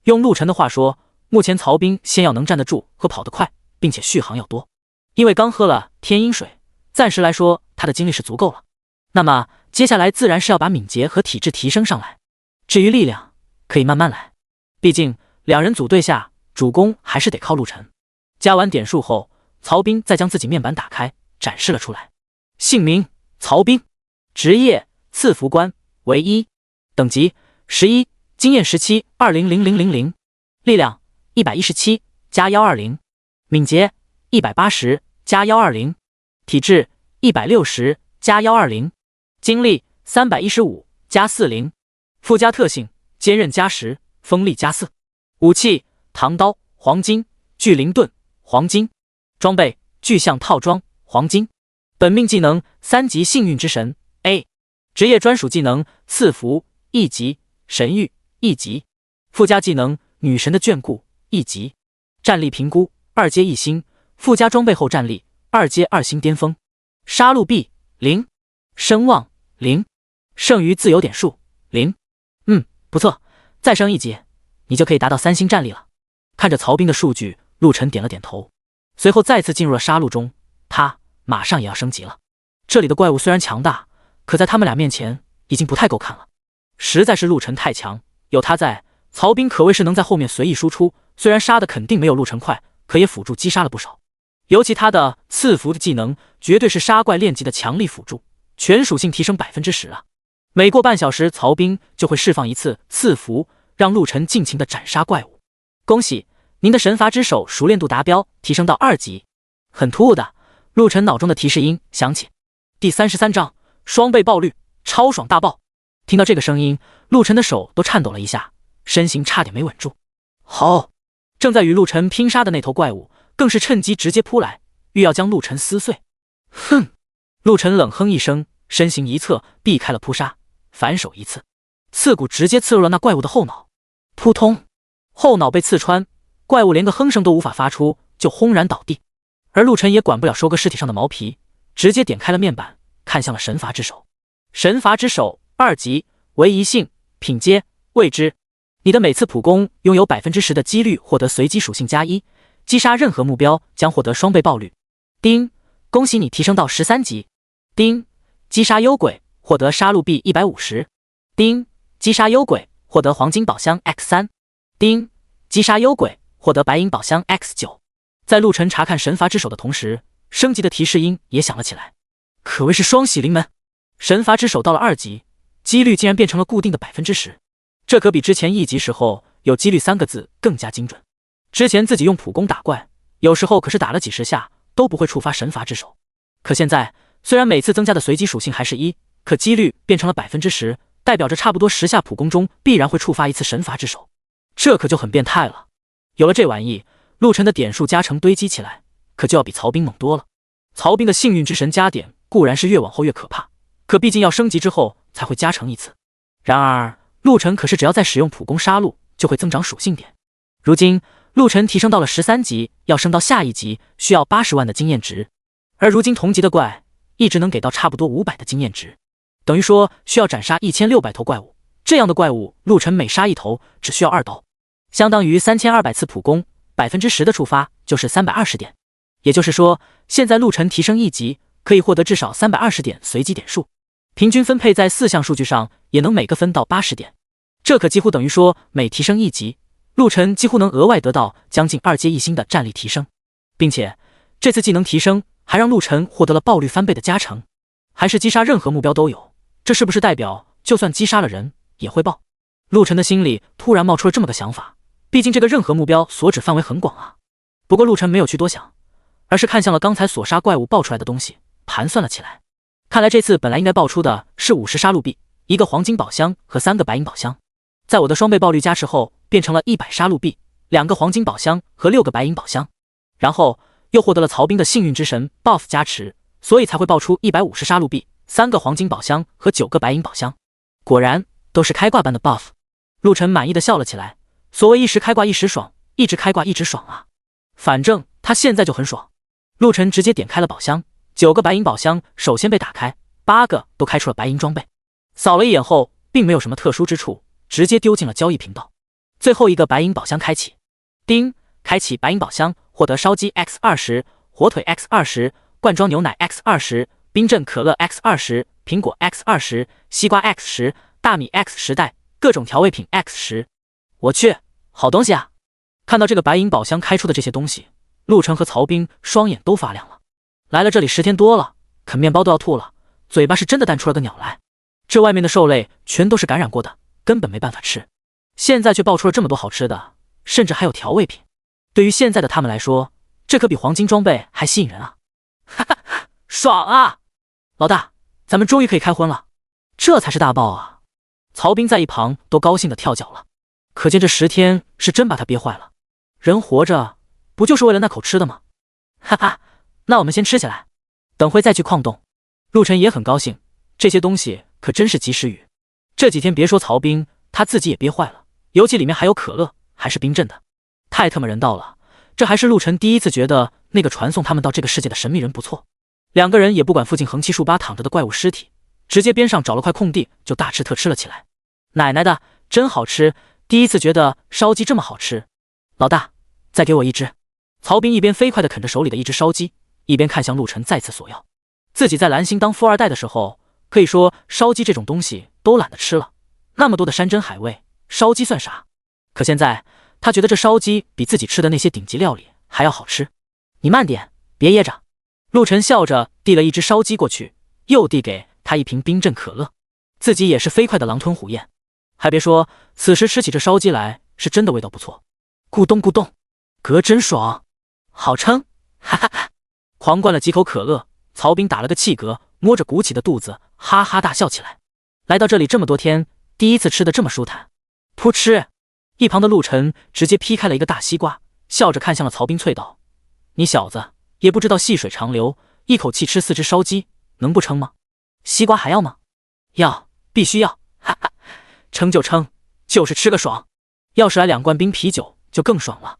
用陆晨的话说，目前曹兵先要能站得住和跑得快，并且续航要多。因为刚喝了天阴水，暂时来说他的精力是足够了。那么接下来自然是要把敏捷和体质提升上来。至于力量，可以慢慢来，毕竟两人组队下，主攻还是得靠陆晨。加完点数后，曹兵再将自己面板打开，展示了出来。姓名：曹兵，职业：赐福官，为1，等级11，经验17，200000，力量117加120，敏捷180加120，体质160加120，精力315加40，附加特性：坚韧+10，锋利+4。武器：唐刀，黄金；巨灵盾，黄金。装备：巨象套装，黄金。本命技能3级幸运之神 A。职业专属技能赐福1级，神谕1级。附加技能女神的眷顾1级。战力评估2阶1星，附加装备后战力2阶2星巅峰。杀戮币0，声望0，剩余自由点数0。不错，再升1级，你就可以达到3星战力了。看着曹兵的数据，陆晨点了点头，随后再次进入了杀戮中，他马上也要升级了。这里的怪物虽然强大，可在他们俩面前已经不太够看了。实在是陆晨太强，有他在，曹兵可谓是能在后面随意输出，虽然杀的肯定没有陆晨快，可也辅助击杀了不少。尤其他的赐福的技能绝对是杀怪练级的强力辅助，全属性提升10%啊！每过半小时，曹兵就会释放一次赐福，让陆晨尽情的斩杀怪物。恭喜您的神罚之手熟练度达标，提升到2级。很突兀的，陆晨脑中的提示音响起。第33章双倍爆率，超爽大爆。听到这个声音，陆晨的手都颤抖了一下，身形差点没稳住。好，正在与陆晨拼杀的那头怪物更是趁机直接扑来，欲要将陆晨撕碎。哼！陆晨冷哼一声，身形一侧避开了扑杀，反手一刺，刺骨直接刺入了那怪物的后脑。扑通！后脑被刺穿，怪物连个哼声都无法发出，就轰然倒地。而陆晨也管不了收割尸体上的毛皮，直接点开了面板，看向了神罚之手。神罚之手2级，为1性，品阶未知。你的每次普攻拥有10%的几率获得随机属性+1，击杀任何目标将获得双倍爆率。丁，恭喜你提升到13级。丁，击杀幽鬼获得杀戮币150。丁，击杀幽鬼获得黄金宝箱 X3。丁，击杀幽鬼获得白银宝箱 X9。在陆晨查看神罚之手的同时，升级的提示音也响了起来，可谓是双喜临门。神罚之手到了2级，几率竟然变成了固定的10%，这可比之前1级时候有几率3个字更加精准。之前自己用普攻打怪，有时候可是打了几十下都不会触发神罚之手，可现在虽然每次增加的随机属性还是1，可几率变成了10%，代表着差不多10下普攻中必然会触发一次神罚之手，这可就很变态了。有了这玩意，陆晨的点数加成堆积起来，可就要比曹兵猛多了。曹兵的幸运之神加点固然是越往后越可怕，可毕竟要升级之后才会加成一次。然而陆晨可是只要再使用普攻杀戮就会增长属性点。如今陆晨提升到了13级，要升到下一级需要80万的经验值，而如今同级的怪一直能给到差不多500的经验值，等于说需要斩杀1600头怪物。这样的怪物陆晨每杀一头只需要2刀，相当于3200次普攻，10%的触发就是320点。也就是说现在陆晨提升1级可以获得至少320点随机点数，平均分配在4项数据上也能每个分到80点，这可几乎等于说每提升1级，陆晨几乎能额外得到将近2阶1星的战力提升，并且这次技能提升还让陆晨获得了爆率翻倍的加成，还是击杀任何目标都有，这是不是代表就算击杀了人也会爆？陆晨的心里突然冒出了这么个想法，毕竟这个任何目标所指范围很广啊。不过陆晨没有去多想，而是看向了刚才所杀怪物爆出来的东西，盘算了起来。看来这次本来应该爆出的是50杀戮币、1个黄金宝箱和3个白银宝箱，在我的双倍爆率加持后变成了100杀戮币、2个黄金宝箱和6个白银宝箱，然后又获得了曹兵的幸运之神 buff 加持，所以才会爆出150杀戮币、3个黄金宝箱和9个白银宝箱。果然都是开挂般的 buff。 陆晨满意的笑了起来，所谓一时开挂一时爽，一直开挂一直爽啊，反正他现在就很爽。陆晨直接点开了宝箱，9个白银宝箱首先被打开，8个都开出了白银装备，扫了一眼后并没有什么特殊之处，直接丢进了交易频道。最后一个白银宝箱开启，叮，开启白银宝箱，获得烧鸡 X20、火腿 X20、罐装牛奶 X20、冰镇可乐 X20、苹果 X20、西瓜 X10、大米 X10袋，各种调味品 X10。我去，好东西啊！看到这个白银宝箱开出的这些东西，陆晨和曹兵双眼都发亮了。来了这里10天多了，啃面包都要吐了，嘴巴是真的淡出了个鸟来。这外面的兽类全都是感染过的，根本没办法吃，现在却爆出了这么多好吃的，甚至还有调味品。对于现在的他们来说，这可比黄金装备还吸引人啊！哈哈，爽啊！老大，咱们终于可以开荤了，这才是大爆啊！曹兵在一旁都高兴的跳脚了，可见这10天是真把他憋坏了。人活着不就是为了那口吃的吗？哈哈，那我们先吃起来，等会再去矿洞。陆晨也很高兴，这些东西可真是及时雨。这几天别说曹兵，他自己也憋坏了，尤其里面还有可乐，还是冰镇的，太他妈人道了。这还是陆晨第一次觉得那个传送他们到这个世界的神秘人不错。两个人也不管附近横七竖八躺着的怪物尸体，直接边上找了块空地就大吃特吃了起来。奶奶的，真好吃，第一次觉得烧鸡这么好吃。老大，再给我一只。曹兵一边飞快地啃着手里的一只烧鸡，一边看向陆晨再次索要。自己在蓝星当富二代的时候，可以说烧鸡这种东西都懒得吃了，那么多的山珍海味，烧鸡算啥？可现在他觉得这烧鸡比自己吃的那些顶级料理还要好吃。你慢点，别噎着。陆晨笑着递了一只烧鸡过去，又递给他一瓶冰镇可乐，自己也是飞快的狼吞虎咽。还别说，此时吃起这烧鸡来是真的味道不错，咕咚咕咚，嗝真爽，好撑，哈哈哈！狂灌了几口可乐，曹兵打了个气嗝，摸着鼓起的肚子哈哈大笑起来。来到这里这么多天，第一次吃的这么舒坦。噗嗤！一旁的陆晨直接劈开了一个大西瓜，笑着看向了曹兵，啐道：“你小子也不知道细水长流，一口气吃4只烧鸡，能不撑吗？西瓜还要吗？要，必须要，哈哈，撑就撑，就是吃个爽。要是来2罐冰啤酒就更爽了。”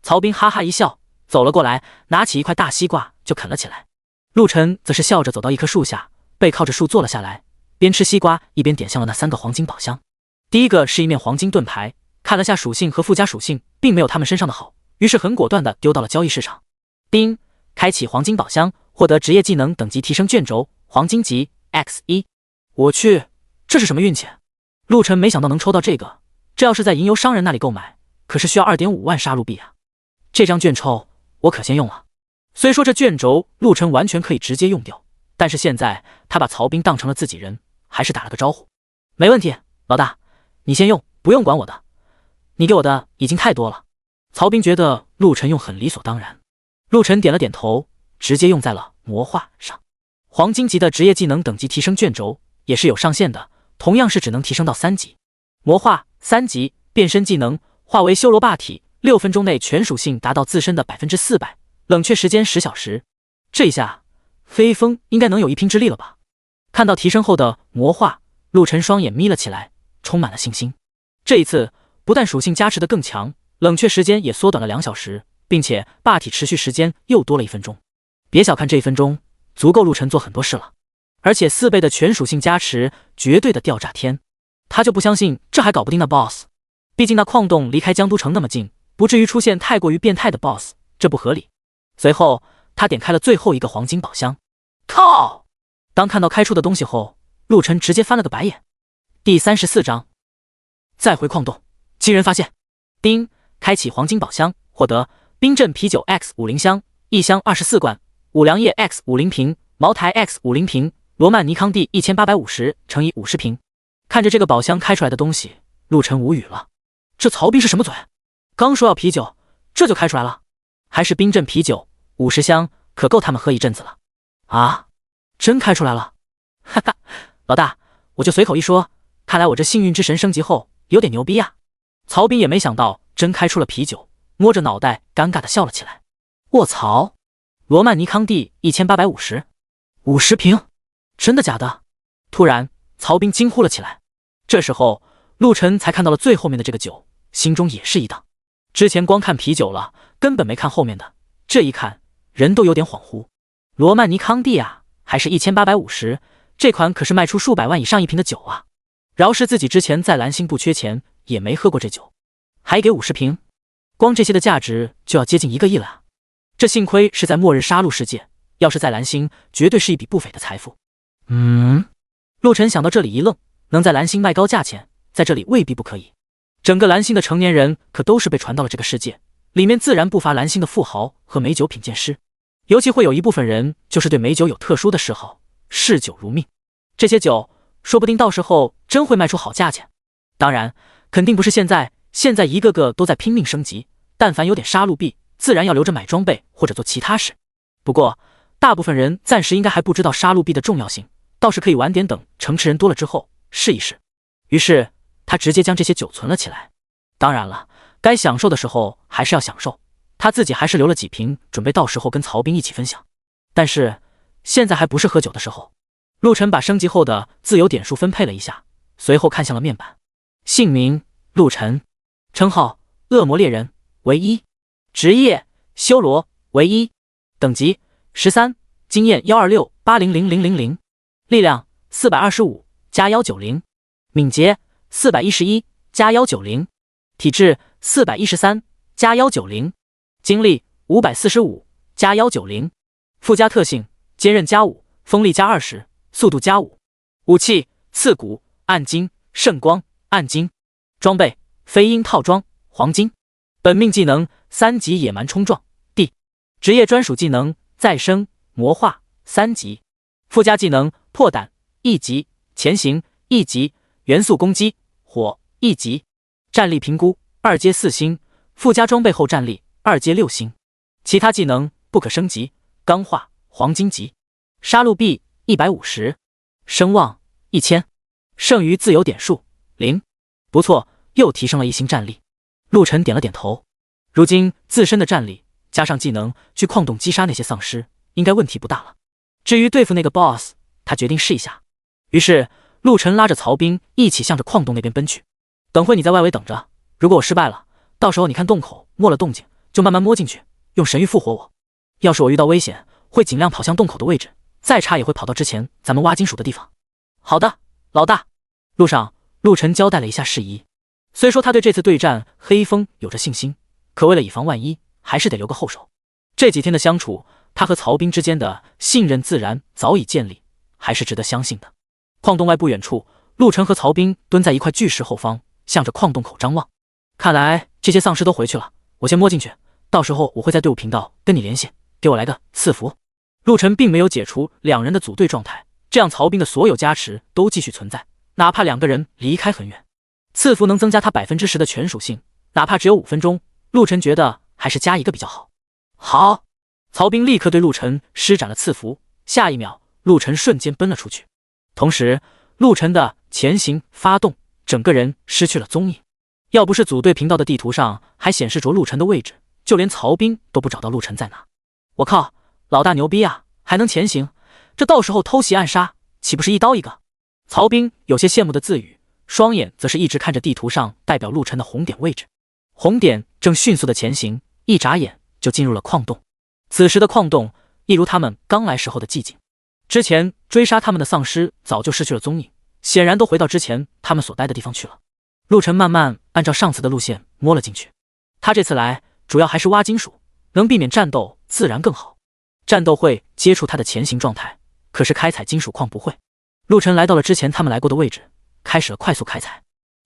曹兵哈哈一笑，走了过来，拿起一块大西瓜就啃了起来。陆晨则是笑着走到一棵树下，背靠着树坐了下来，边吃西瓜一边点向了那3个黄金宝箱。第一个是一面黄金盾牌，看了下属性和附加属性，并没有他们身上的好，于是很果断地丢到了交易市场。叮，开启黄金宝箱，获得职业技能等级提升卷轴，黄金级 X1。我去，这是什么运气？陆晨没想到能抽到这个，这要是在吟游商人那里购买，可是需要2.5万杀戮币啊！这张卷抽我可先用了。虽说这卷轴陆晨完全可以直接用掉，但是现在他把曹兵当成了自己人，还是打了个招呼。没问题，老大，你先用，不用管我的。你给我的已经太多了。曹彬觉得陆晨用很理所当然。陆晨点了点头，直接用在了魔化上。黄金级的职业技能等级提升卷轴也是有上限的，同样是只能提升到3级。魔化3级，变身技能化为修罗霸体，6分钟内全属性达到自身的400%，冷却时间10小时。这一下飞风应该能有一拼之力了吧？看到提升后的魔化，陆晨双眼眯了起来，充满了信心。这一次不但属性加持的更强，冷却时间也缩短了2小时，并且霸体持续时间又多了1分钟。别小看这1分钟，足够陆晨做很多事了。而且4倍的全属性加持，绝对的吊炸天。他就不相信这还搞不定那 BOSS， 毕竟那矿洞离开江都城那么近，不至于出现太过于变态的 BOSS， 这不合理。随后他点开了最后一个黄金宝箱。靠！当看到开出的东西后，陆晨直接翻了个白眼。第34章，再回矿洞，惊人发现。丁，开启黄金宝箱，获得冰镇啤酒 X50 箱，1箱24罐，五粮液 X50 瓶，茅台 X50 瓶，罗曼尼康帝1850乘以50瓶。看着这个宝箱开出来的东西，陆晨无语了。这曹彬是什么嘴？刚说要啤酒，这就开出来了？还是冰镇啤酒50箱，可够他们喝一阵子了。啊，真开出来了！哈哈，老大，我就随口一说，看来我这幸运之神升级后有点牛逼呀。曹彬也没想到真开出了啤酒，摸着脑袋尴尬的笑了起来。卧槽，罗曼尼康帝1850，50瓶，真的假的？突然曹彬惊呼了起来。这时候陆晨才看到了最后面的这个酒，心中也是一荡。之前光看啤酒了，根本没看后面的，这一看人都有点恍惚。罗曼尼康帝啊，还是1850，这款可是卖出数百万以上一瓶的酒啊。饶是自己之前在蓝星不缺钱，也没喝过这酒，还给50瓶，光这些的价值就要接近1个亿了啊。这幸亏是在末日杀戮世界，要是在蓝星，绝对是一笔不菲的财富。陆晨想到这里一愣，能在蓝星卖高价钱，在这里未必不可以。整个蓝星的成年人可都是被传到了这个世界，里面自然不乏蓝星的富豪和美酒品鉴师，尤其会有一部分人就是对美酒有特殊的嗜好，嗜酒如命。这些酒说不定到时候真会卖出好价钱。当然肯定不是现在一个个都在拼命升级，但凡有点杀戮币，自然要留着买装备或者做其他事。不过大部分人暂时应该还不知道杀戮币的重要性，倒是可以晚点等城池人多了之后试一试。于是他直接将这些酒存了起来。当然了，该享受的时候还是要享受，他自己还是留了几瓶，准备到时候跟曹彬一起分享。但是现在还不是喝酒的时候。陆晨把升级后的自由点数分配了一下，随后看向了面板。姓名陆晨，称号恶魔猎人为1，职业修罗为1，等级13，经验126820000，力量425加190，敏捷411加190，体质413加190，精力545加190，附加特性坚韧加5，锋利加20，速度加5。武器刺骨暗金圣光暗金。装备飞鹰套装黄金。本命技能3级野蛮冲撞地。职业专属技能再生魔化3级。附加技能破胆1级，前行1级，元素攻击火1级。战力评估2阶4星，附加装备后战力2阶6星。其他技能不可升级，钢化黄金级。杀戮币150，声望1000，剩余自由点数0。不错，又提升了1星战力。陆晨点了点头，如今自身的战力加上技能，去矿洞击杀那些丧尸应该问题不大了。至于对付那个 BOSS， 他决定试一下。于是陆晨拉着曹彬一起向着矿洞那边奔去。等会你在外围等着，如果我失败了，到时候你看洞口摸了动静就慢慢摸进去，用神域复活我。要是我遇到危险，会尽量跑向洞口的位置，再差也会跑到之前咱们挖金属的地方。好的，老大。路上陆晨交代了一下事宜。虽说他对这次对战黑风有着信心，可为了以防万一，还是得留个后手。这几天的相处，他和曹彬之间的信任自然早已建立，还是值得相信的。矿洞外不远处，陆晨和曹彬蹲在一块巨石后方，向着矿洞口张望。看来这些丧尸都回去了，我先摸进去，到时候我会在队伍频道跟你联系，给我来个赐福。陆晨并没有解除两人的组队状态，这样曹彬的所有加持都继续存在，哪怕两个人离开很远。赐福能增加他10%的全属性，哪怕只有5分钟，陆晨觉得还是加一个比较好。好，曹兵立刻对陆晨施展了赐福，下一秒，陆晨瞬间奔了出去。同时，陆晨的前行发动，整个人失去了踪影。要不是组队频道的地图上还显示着陆晨的位置，就连曹兵都不找到陆晨在哪。我靠，老大牛逼啊，还能前行，这到时候偷袭暗杀，岂不是一刀一个？曹兵有些羡慕的自语，双眼则是一直看着地图上代表陆晨的红点位置。红点正迅速的前行，一眨眼就进入了矿洞。此时的矿洞一如他们刚来时候的寂静，之前追杀他们的丧尸早就失去了踪影，显然都回到之前他们所待的地方去了。陆晨慢慢按照上次的路线摸了进去，他这次来主要还是挖金属，能避免战斗自然更好。战斗会接触他的前行状态，可是开采金属矿不会。陆晨来到了之前他们来过的位置，开始了快速开采。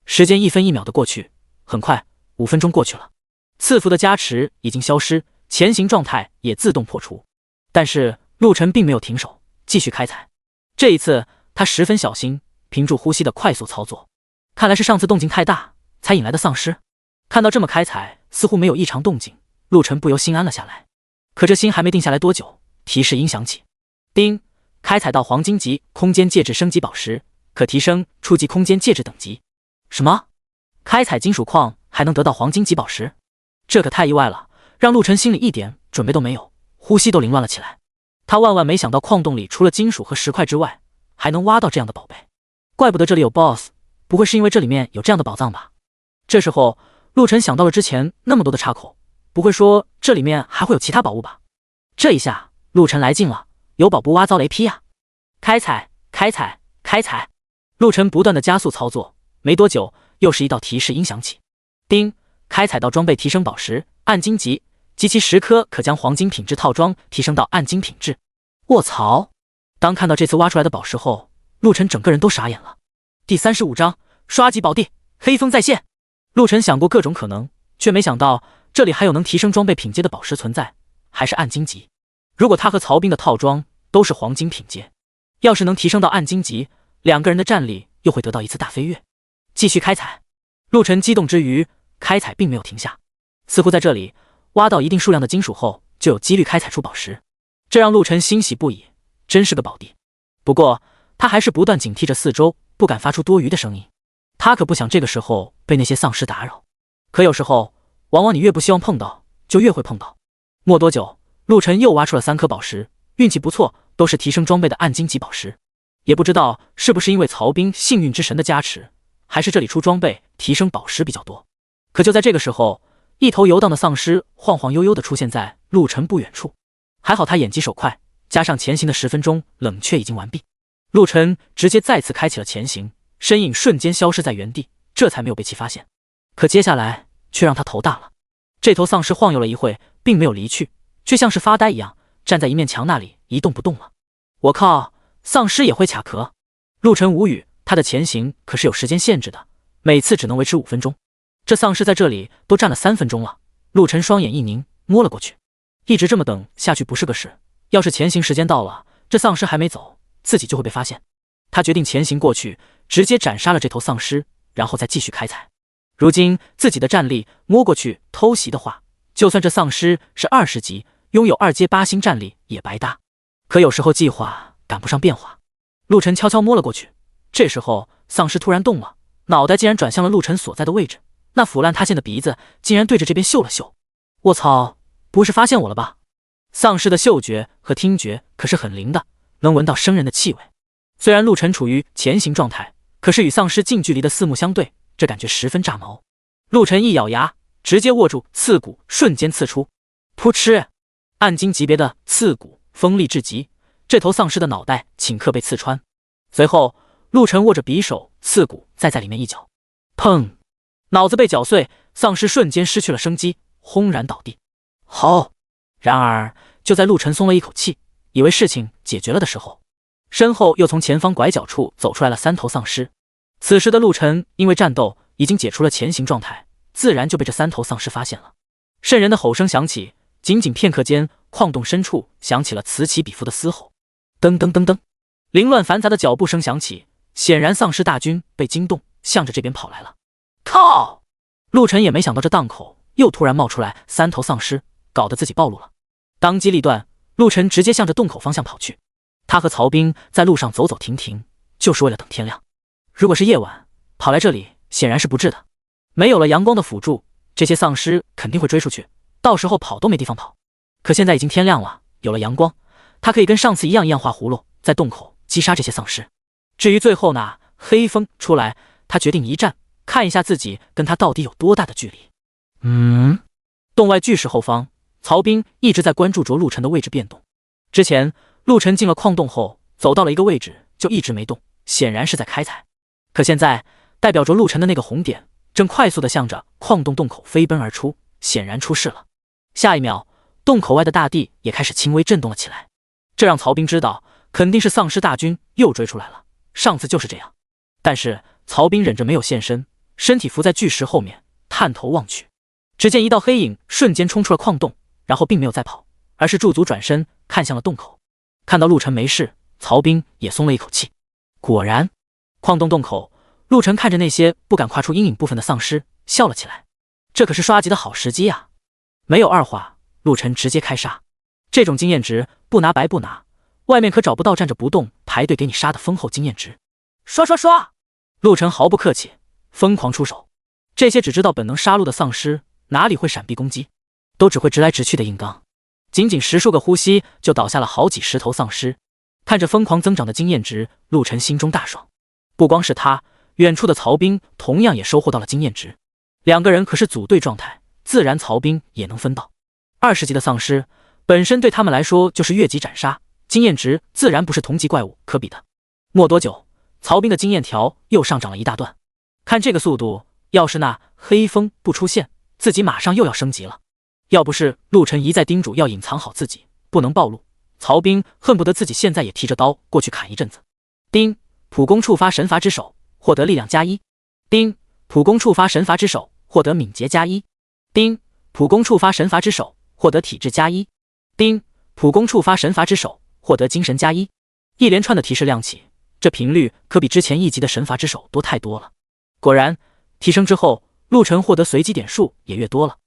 时间1分1秒的过去，很快5分钟过去了。赐福的加持已经消失，前行状态也自动破除。但是陆晨并没有停手，继续开采。这一次他十分小心，屏住呼吸的快速操作。看来是上次动静太大才引来的丧尸。看到这么开采似乎没有异常动静，陆晨不由心安了下来。可这心还没定下来多久，提示音响起，叮，开采到黄金级空间戒指升级宝石，可提升初级空间戒指等级。什么？开采金属矿还能得到黄金级宝石？这可太意外了，让陆晨心里一点准备都没有，呼吸都凌乱了起来。他万万没想到矿洞里除了金属和石块之外，还能挖到这样的宝贝。怪不得这里有 BOSS， 不会是因为这里面有这样的宝藏吧？这时候陆晨想到了之前那么多的岔口，不会说这里面还会有其他宝物吧？这一下陆晨来劲了，有宝不挖遭雷劈啊！开采开采开采，陆晨不断的加速操作，没多久又是一道提示音响起，叮，开采到装备提升宝石暗金级，集齐10颗可将黄金品质套装提升到暗金品质。卧槽！当看到这次挖出来的宝石后，陆晨整个人都傻眼了。第35章刷级宝地，黑风再现。陆晨想过各种可能，却没想到这里还有能提升装备品阶的宝石存在，还是暗金级。如果他和曹兵的套装都是黄金品阶，要是能提升到暗金级，两个人的战力又会得到一次大飞跃。继续开采，陆晨激动之余，开采并没有停下，似乎在这里挖到一定数量的金属后，就有几率开采出宝石，这让陆晨欣喜不已，真是个宝地。不过他还是不断警惕着四周，不敢发出多余的声音。他可不想这个时候被那些丧尸打扰。可有时候，往往你越不希望碰到，就越会碰到。没多久，陆晨又挖出了3颗宝石，运气不错，都是提升装备的暗金级宝石。也不知道是不是因为曹兵幸运之神的加持，还是这里出装备提升宝石比较多。可就在这个时候，一头游荡的丧尸晃晃悠悠地出现在陆晨不远处。还好他眼疾手快，加上前行的10分钟冷却已经完毕，陆晨直接再次开启了前行，身影瞬间消失在原地，这才没有被其发现。可接下来却让他头大了。这头丧尸晃悠了一会，并没有离去，却像是发呆一样站在一面墙那里一动不动了。我靠，丧尸也会卡壳？陆晨无语，他的前行可是有时间限制的，每次只能维持5分钟。这丧尸在这里都站了3分钟了。陆晨双眼一凝，摸了过去。一直这么等下去不是个事，要是前行时间到了，这丧尸还没走，自己就会被发现。他决定前行过去，直接斩杀了这头丧尸，然后再继续开采。如今自己的战力摸过去偷袭的话，就算这丧尸是20级，拥有2阶8星战力也白搭。可有时候计划赶不上变化。陆晨悄悄摸了过去，这时候丧尸突然动了，脑袋竟然转向了陆晨所在的位置，那腐烂塌陷的鼻子竟然对着这边嗅了嗅。我操，不是发现我了吧？丧尸的嗅觉和听觉可是很灵的，能闻到生人的气味。虽然陆晨处于前行状态，可是与丧尸近距离的四目相对，这感觉十分炸毛。陆晨一咬牙，直接握住刺骨，瞬间刺出，噗嗤！暗金级别的刺骨锋利至极，这头丧尸的脑袋顷刻被刺穿。随后陆晨握着匕首刺骨，再在里面一搅，砰！脑子被搅碎，丧尸瞬间失去了生机，轰然倒地。好！然而就在陆晨松了一口气，以为事情解决了的时候，身后又从前方拐角处走出来了3头丧尸。此时的陆晨因为战斗已经解除了前行状态，自然就被这3头丧尸发现了。瘆人的吼声响起，仅仅片刻间，矿洞深处响起了此起彼伏的嘶吼。噔噔噔噔，凌乱繁杂的脚步声响起，显然丧尸大军被惊动，向着这边跑来了。靠！陆晨也没想到这档口又突然冒出来3头丧尸，搞得自己暴露了。当机立断，陆晨直接向着洞口方向跑去。他和曹兵在路上走走停停，就是为了等天亮。如果是夜晚，跑来这里显然是不智的。没有了阳光的辅助，这些丧尸肯定会追出去，到时候跑都没地方跑。可现在已经天亮了，有了阳光，他可以跟上次一样画葫芦，在洞口击杀这些丧尸。至于最后那黑风出来，他决定一战，看一下自己跟他到底有多大的距离。洞外巨石后方，曹兵一直在关注着陆晨的位置变动。之前陆晨进了矿洞后，走到了一个位置就一直没动，显然是在开采。可现在代表着陆晨的那个红点正快速地向着矿洞洞口飞奔而出，显然出事了。下一秒，洞口外的大地也开始轻微震动了起来，这让曹兵知道肯定是丧尸大军又追出来了，上次就是这样。但是曹兵忍着没有现身，身体伏在巨石后面，探头望去，只见一道黑影瞬间冲出了矿洞，然后并没有再跑，而是驻足转身看向了洞口。看到陆晨没事，曹兵也松了一口气。果然，矿洞洞口，陆晨看着那些不敢跨出阴影部分的丧尸，笑了起来。这可是刷级的好时机啊！没有二话，陆晨直接开杀。这种经验值不拿白不拿，外面可找不到站着不动排队给你杀的丰厚经验值。刷刷刷！陆晨毫不客气，疯狂出手。这些只知道本能杀戮的丧尸哪里会闪避攻击，都只会直来直去的硬刚。仅仅10数个呼吸就倒下了好几10头丧尸。看着疯狂增长的经验值，陆晨心中大爽。不光是他，远处的曹兵同样也收获到了经验值。2个人可是组队状态，自然曹兵也能分到。20级的丧尸本身对他们来说就是越级斩杀，经验值自然不是同级怪物可比的。没多久，曹兵的经验条又上涨了一大段。看这个速度，要是那黑风不出现，自己马上又要升级了。要不是陆晨一再叮嘱要隐藏好自己，不能暴露，曹兵恨不得自己现在也提着刀过去砍一阵子。丁，普攻触发神罚之手，获得力量+1。丁，普攻触发神罚之手，获得敏捷+1。丁，普攻触发神罚之手，获得体质+1。丁，普攻触发神罚之手，获得精神+1。一连串的提示亮起，这频率可比之前1级的神罚之手多太多了。果然，提升之后，陆晨获得随机点数也越多了。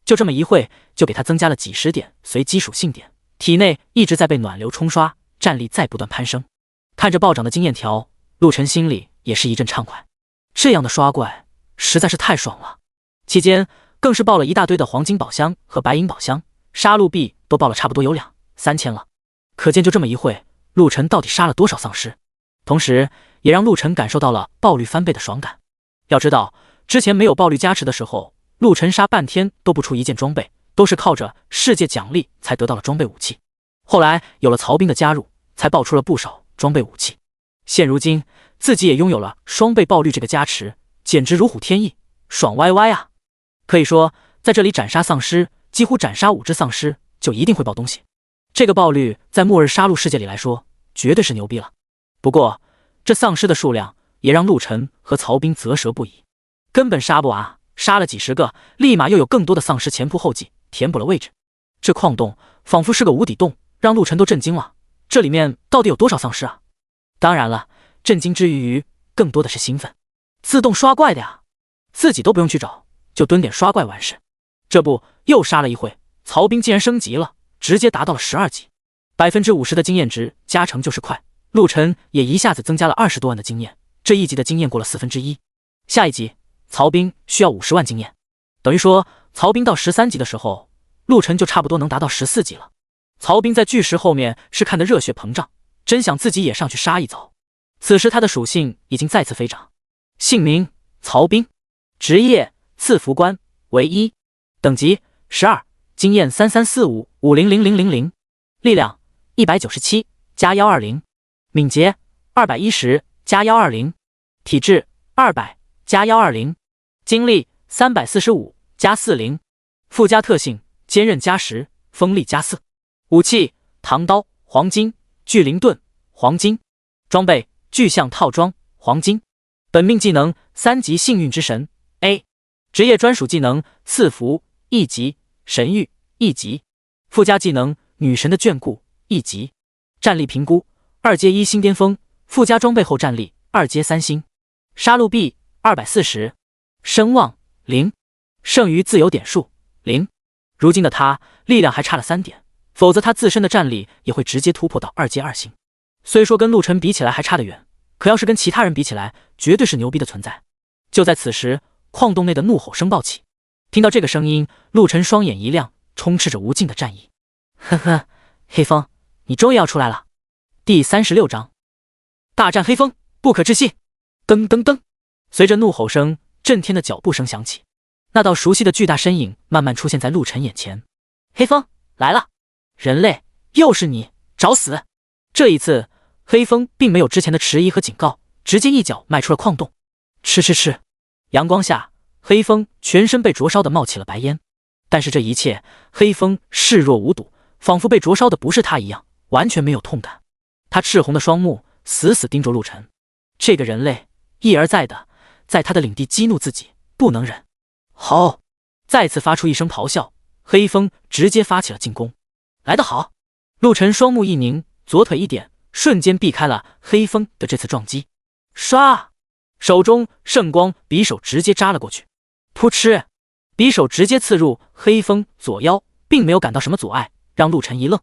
就这么一会，就给他增加了几10点随机属性点，体内一直在被暖流冲刷，战力在不断攀升。看着暴涨的经验条，陆晨心里也是一阵畅快。这样的刷怪实在是太爽了。期间更是爆了一大堆的黄金宝箱和白银宝箱，杀戮币都爆了差不多有2、3千了。可见就这么一会，陆晨到底杀了多少丧尸，同时也让陆晨感受到了爆率翻倍的爽感。要知道，之前没有爆率加持的时候，陆晨杀半天都不出一件装备，都是靠着世界奖励才得到了装备武器。后来有了曹兵的加入，才爆出了不少装备武器。现如今自己也拥有了双倍爆率这个加持，简直如虎添翼，爽歪歪啊！可以说，在这里斩杀丧尸，几乎斩杀5只丧尸就一定会爆东西。这个爆率在末日杀戮世界里来说，绝对是牛逼了。不过，这丧尸的数量也让陆晨和曹兵啧舌不已，根本杀不完，杀了几10个，立马又有更多的丧尸前仆后继，填补了位置。这矿洞仿佛是个无底洞，让陆晨都震惊了。这里面到底有多少丧尸啊？当然了，震惊之余更多的是兴奋，自动刷怪的呀，自己都不用去找，就蹲点刷怪完事。这不又杀了一会，曹兵竟然升级了，直接达到了12级，50%的经验值加成就是快。陆晨也一下子增加了20多万的经验，这1级的经验过了1/4。下一级曹兵需要50万经验，等于说曹兵到13级的时候，陆晨就差不多能达到14级了。曹兵在巨石后面是看得热血膨胀，真想自己也上去杀一遭。此时他的属性已经再次飞涨，姓名曹兵，职业赐福官为1，等级12，经验3345500000，力量197加120，敏捷210加120，体质200加120，精力345加40，附加特性坚韧加10，锋利加4，武器唐刀黄金，巨灵盾黄金，装备巨象套装黄金，本命技能3级幸运之神 A， 职业专属技能赐福1级，神谕1级，附加技能女神的眷顾1级，战力评估2阶1新巅峰，附加装备后战力2阶3星，杀戮币240，声望0，剩余自由点数0。如今的他力量还差了3点，否则他自身的战力也会直接突破到2阶2星。虽说跟陆晨比起来还差得远，可要是跟其他人比起来，绝对是牛逼的存在。就在此时，矿洞内的怒吼声爆起。听到这个声音，陆晨双眼一亮，充斥着无尽的战意。呵呵，黑风，你终于要出来了。第36章，大战黑风，不可置信！噔噔噔，随着怒吼声，震天的脚步声响起，那道熟悉的巨大身影慢慢出现在陆晨眼前。黑风来了，人类，又是你，找死！这一次，黑风并没有之前的迟疑和警告，直接一脚迈出了矿洞。吃吃吃！阳光下，黑风全身被灼烧的冒起了白烟，但是这一切，黑风视若无睹，仿佛被灼烧的不是他一样，完全没有痛感。他赤红的双目死死盯着陆晨，这个人类一而再的在他的领地激怒自己，不能忍。吼！再次发出一声咆哮，黑风直接发起了进攻。来得好！陆晨双目一凝，左腿一点，瞬间避开了黑风的这次撞击。唰！手中圣光匕首直接扎了过去，噗嗤！匕首直接刺入黑风左腰，并没有感到什么阻碍，让陆晨一愣。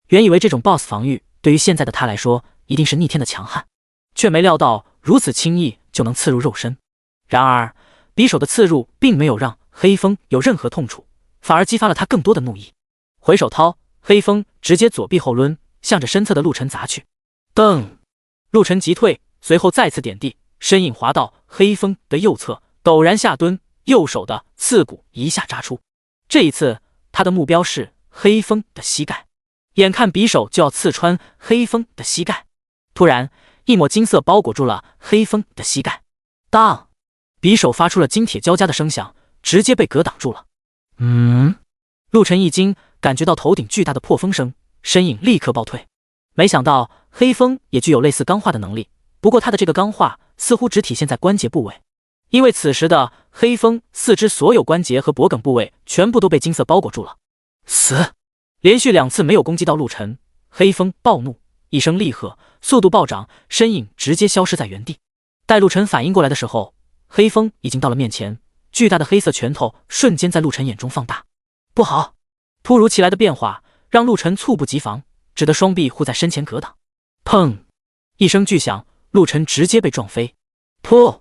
原以为这种 BOSS 防御对于现在的他来说一定是逆天的强悍，却没料到如此轻易就能刺入肉身。然而匕首的刺入并没有让黑风有任何痛楚，反而激发了他更多的怒意。回手掏，黑风直接左臂后抡，向着身侧的陆晨砸去。噔！陆晨急退，随后再次点地，身影滑到黑风的右侧，陡然下蹲，右手的刺骨一下扎出。这一次他的目标是黑风的膝盖，眼看匕首就要刺穿黑风的膝盖，突然一抹金色包裹住了黑风的膝盖。当！匕首发出了金铁交加的声响，直接被格挡住了。陆晨一惊，感觉到头顶巨大的破风声，身影立刻暴退。没想到黑风也具有类似钢化的能力，不过他的这个钢化似乎只体现在关节部位，因为此时的黑风四肢所有关节和脖颈部位全部都被金色包裹住了。死！连续2次没有攻击到陆晨，黑风暴怒，一声厉喝，速度暴涨，身影直接消失在原地。待陆晨反应过来的时候，黑风已经到了面前，巨大的黑色拳头瞬间在陆晨眼中放大。不好！突如其来的变化让陆晨猝不及防，只得双臂护在身前格挡。砰！一声巨响，陆晨直接被撞飞。噗！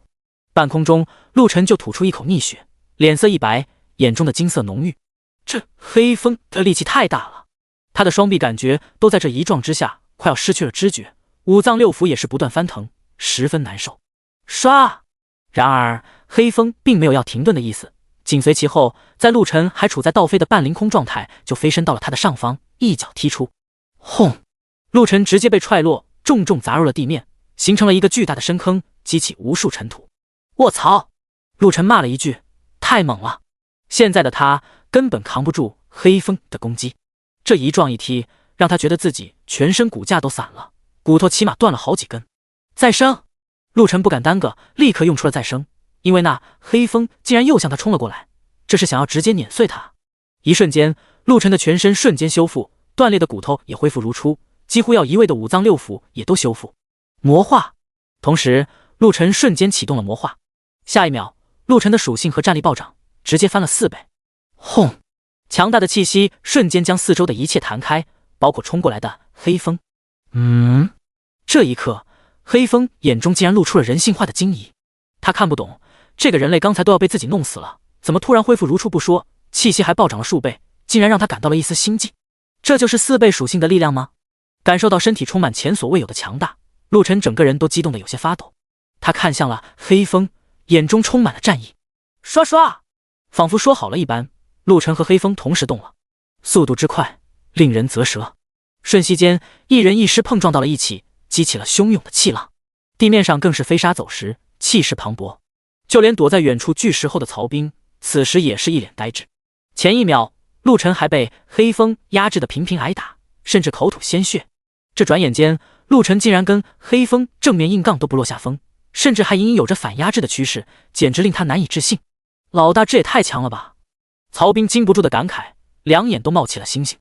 半空中，陆晨就吐出一口逆血，脸色一白，眼中的金色浓郁。这黑风的力气太大了，他的双臂感觉都在这一撞之下快要失去了知觉，五脏六腑也是不断翻腾，十分难受。唰！然而黑风并没有要停顿的意思，紧随其后，在陆晨还处在倒飞的半凌空状态，就飞身到了他的上方，一脚踢出。轰！陆晨直接被踹落，重重砸入了地面，形成了一个巨大的深坑，激起无数尘土。卧槽！陆晨骂了一句，太猛了，现在的他根本扛不住黑风的攻击。这一撞一踢，让他觉得自己全身骨架都散了，骨头起码断了好几根。再生！陆晨不敢耽搁，立刻用出了再生，因为那黑风竟然又向他冲了过来，这是想要直接碾碎他。一瞬间，陆晨的全身瞬间修复，断裂的骨头也恢复如初，几乎要移位的五脏六腑也都修复。魔化！同时，陆晨瞬间启动了魔化。下一秒，陆晨的属性和战力暴涨，直接翻了4倍。轰！强大的气息瞬间将四周的一切弹开，包括冲过来的黑风。这一刻，黑风眼中竟然露出了人性化的惊疑。他看不懂，这个人类刚才都要被自己弄死了，怎么突然恢复如初不说，气息还暴涨了数倍，竟然让他感到了一丝心悸。这就是4倍属性的力量吗？感受到身体充满前所未有的强大，陆晨整个人都激动得有些发抖。他看向了黑风，眼中充满了战意。刷刷！仿佛说好了一般，陆晨和黑风同时动了，速度之快，令人啧舌。瞬息间，一人一尸碰撞到了一起，激起了汹涌的气浪，地面上更是飞沙走石，气势磅礴。就连躲在远处巨石后的曹兵，此时也是一脸呆滞。前一秒，陆晨还被黑风压制得频频挨打，甚至口吐鲜血。这转眼间，陆晨竟然跟黑风正面硬杠都不落下风，甚至还隐隐有着反压制的趋势，简直令他难以置信。老大这也太强了吧！曹兵禁不住的感慨，两眼都冒起了星星。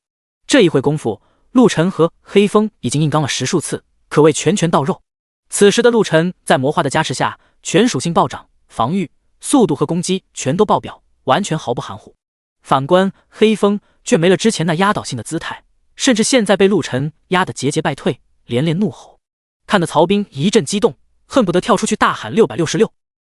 这一会功夫，陆晨和黑风已经硬刚了10数次，可谓拳拳到肉。此时的陆晨在魔化的加持下，全属性暴涨，防御、速度和攻击全都爆表，完全毫不含糊。反观黑风却没了之前那压倒性的姿态，甚至现在被陆晨压得节节败退，连连怒吼，看得曹兵一阵激动，恨不得跳出去大喊666。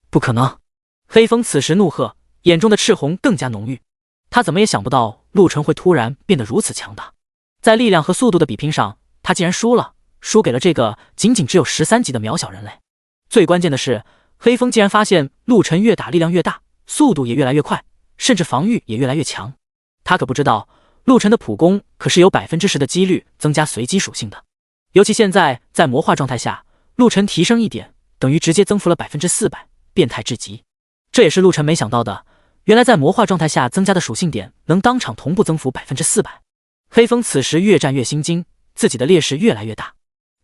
不可能！黑风此时怒喝，眼中的赤红更加浓郁。他怎么也想不到陆晨会突然变得如此强大，在力量和速度的比拼上，他竟然输了，输给了这个仅仅只有13级的渺小人类。最关键的是，黑风竟然发现陆晨越打力量越大，速度也越来越快，甚至防御也越来越强。他可不知道，陆晨的普攻可是有10%的几率增加随机属性的。尤其现在在魔化状态下，陆晨提升一点，等于直接增幅了400%，变态至极。这也是陆晨没想到的，原来在魔化状态下增加的属性点能当场同步增幅400%。黑风此时越战越心惊，自己的劣势越来越大，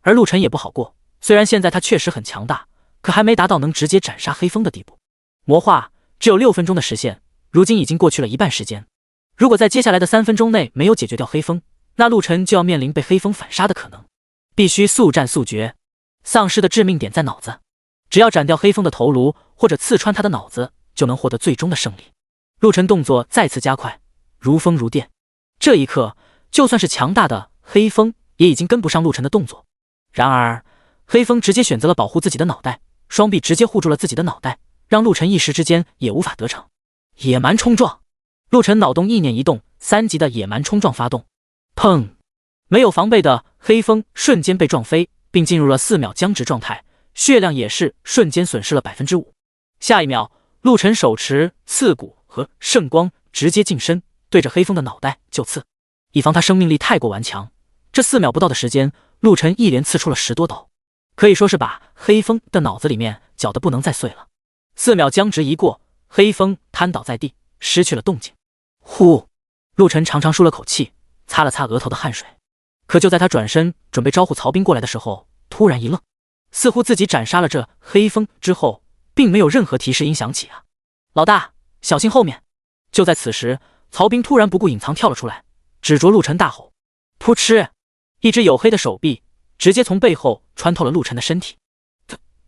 而陆晨也不好过。虽然现在他确实很强大，可还没达到能直接斩杀黑风的地步。魔化只有6分钟的时限，如今已经过去了一半时间。如果在接下来的3分钟内没有解决掉黑风，那陆晨就要面临被黑风反杀的可能。必须速战速决，丧尸的致命点在脑子，只要斩掉黑风的头颅或者刺穿他的脑子，就能获得最终的胜利。陆晨动作再次加快，如风如电。这一刻，就算是强大的黑风也已经跟不上陆晨的动作。然而黑风直接选择了保护自己的脑袋，双臂直接护住了自己的脑袋，让陆晨一时之间也无法得逞。野蛮冲撞！陆晨脑洞意念一动，3级的野蛮冲撞发动，砰！没有防备的黑风瞬间被撞飞，并进入了4秒僵直状态，血量也是瞬间损失了5%。下一秒，陆晨手持刺骨和圣光直接近身，对着黑风的脑袋就刺。以防他生命力太过顽强，这4秒不到的时间，陆晨一连刺出了10多刀，可以说是把黑风的脑子里面搅得不能再碎了。4秒僵直一过，黑风瘫倒在地，失去了动静。呼！陆晨长长舒了口气，擦了擦额头的汗水。可就在他转身准备招呼曹兵过来的时候，突然一愣，似乎自己斩杀了这黑风之后，并没有任何提示音响起啊！老大，小心后面！就在此时，曹兵突然不顾隐藏跳了出来，指着陆晨大吼：“噗嗤！”一只黝黑的手臂直接从背后穿透了陆晨的身体。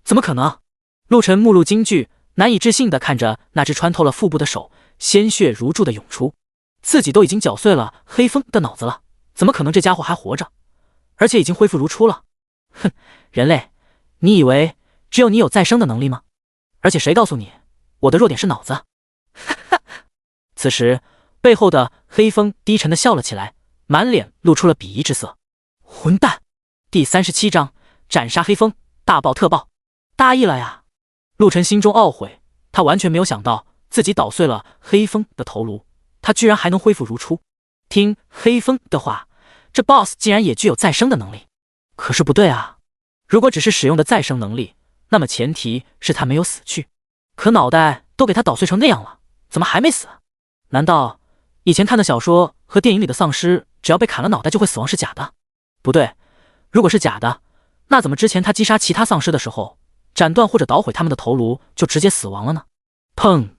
怎么可能？陆晨目露惊惧，难以置信地看着那只穿透了腹部的手，鲜血如注地涌出。自己都已经搅碎了黑风的脑子了，怎么可能这家伙还活着，而且已经恢复如初了？哼，人类，你以为只有你有再生的能力吗？而且谁告诉你我的弱点是脑子？哈哈！此时背后的黑风低沉地笑了起来，满脸露出了鄙夷之色。混蛋！第37章斩杀黑风，大爆特爆！大意了呀！陆晨心中懊悔，他完全没有想到自己捣碎了黑风的头颅，他居然还能恢复如初。听黑风的话，这 BOSS 竟然也具有再生的能力。可是不对啊，如果只是使用的再生能力，那么前提是他没有死去。可脑袋都给他捣碎成那样了，怎么还没死？难道以前看的小说和电影里的丧尸只要被砍了脑袋就会死亡是假的？不对，如果是假的，那怎么之前他击杀其他丧尸的时候，斩断或者捣毁他们的头颅就直接死亡了呢？砰！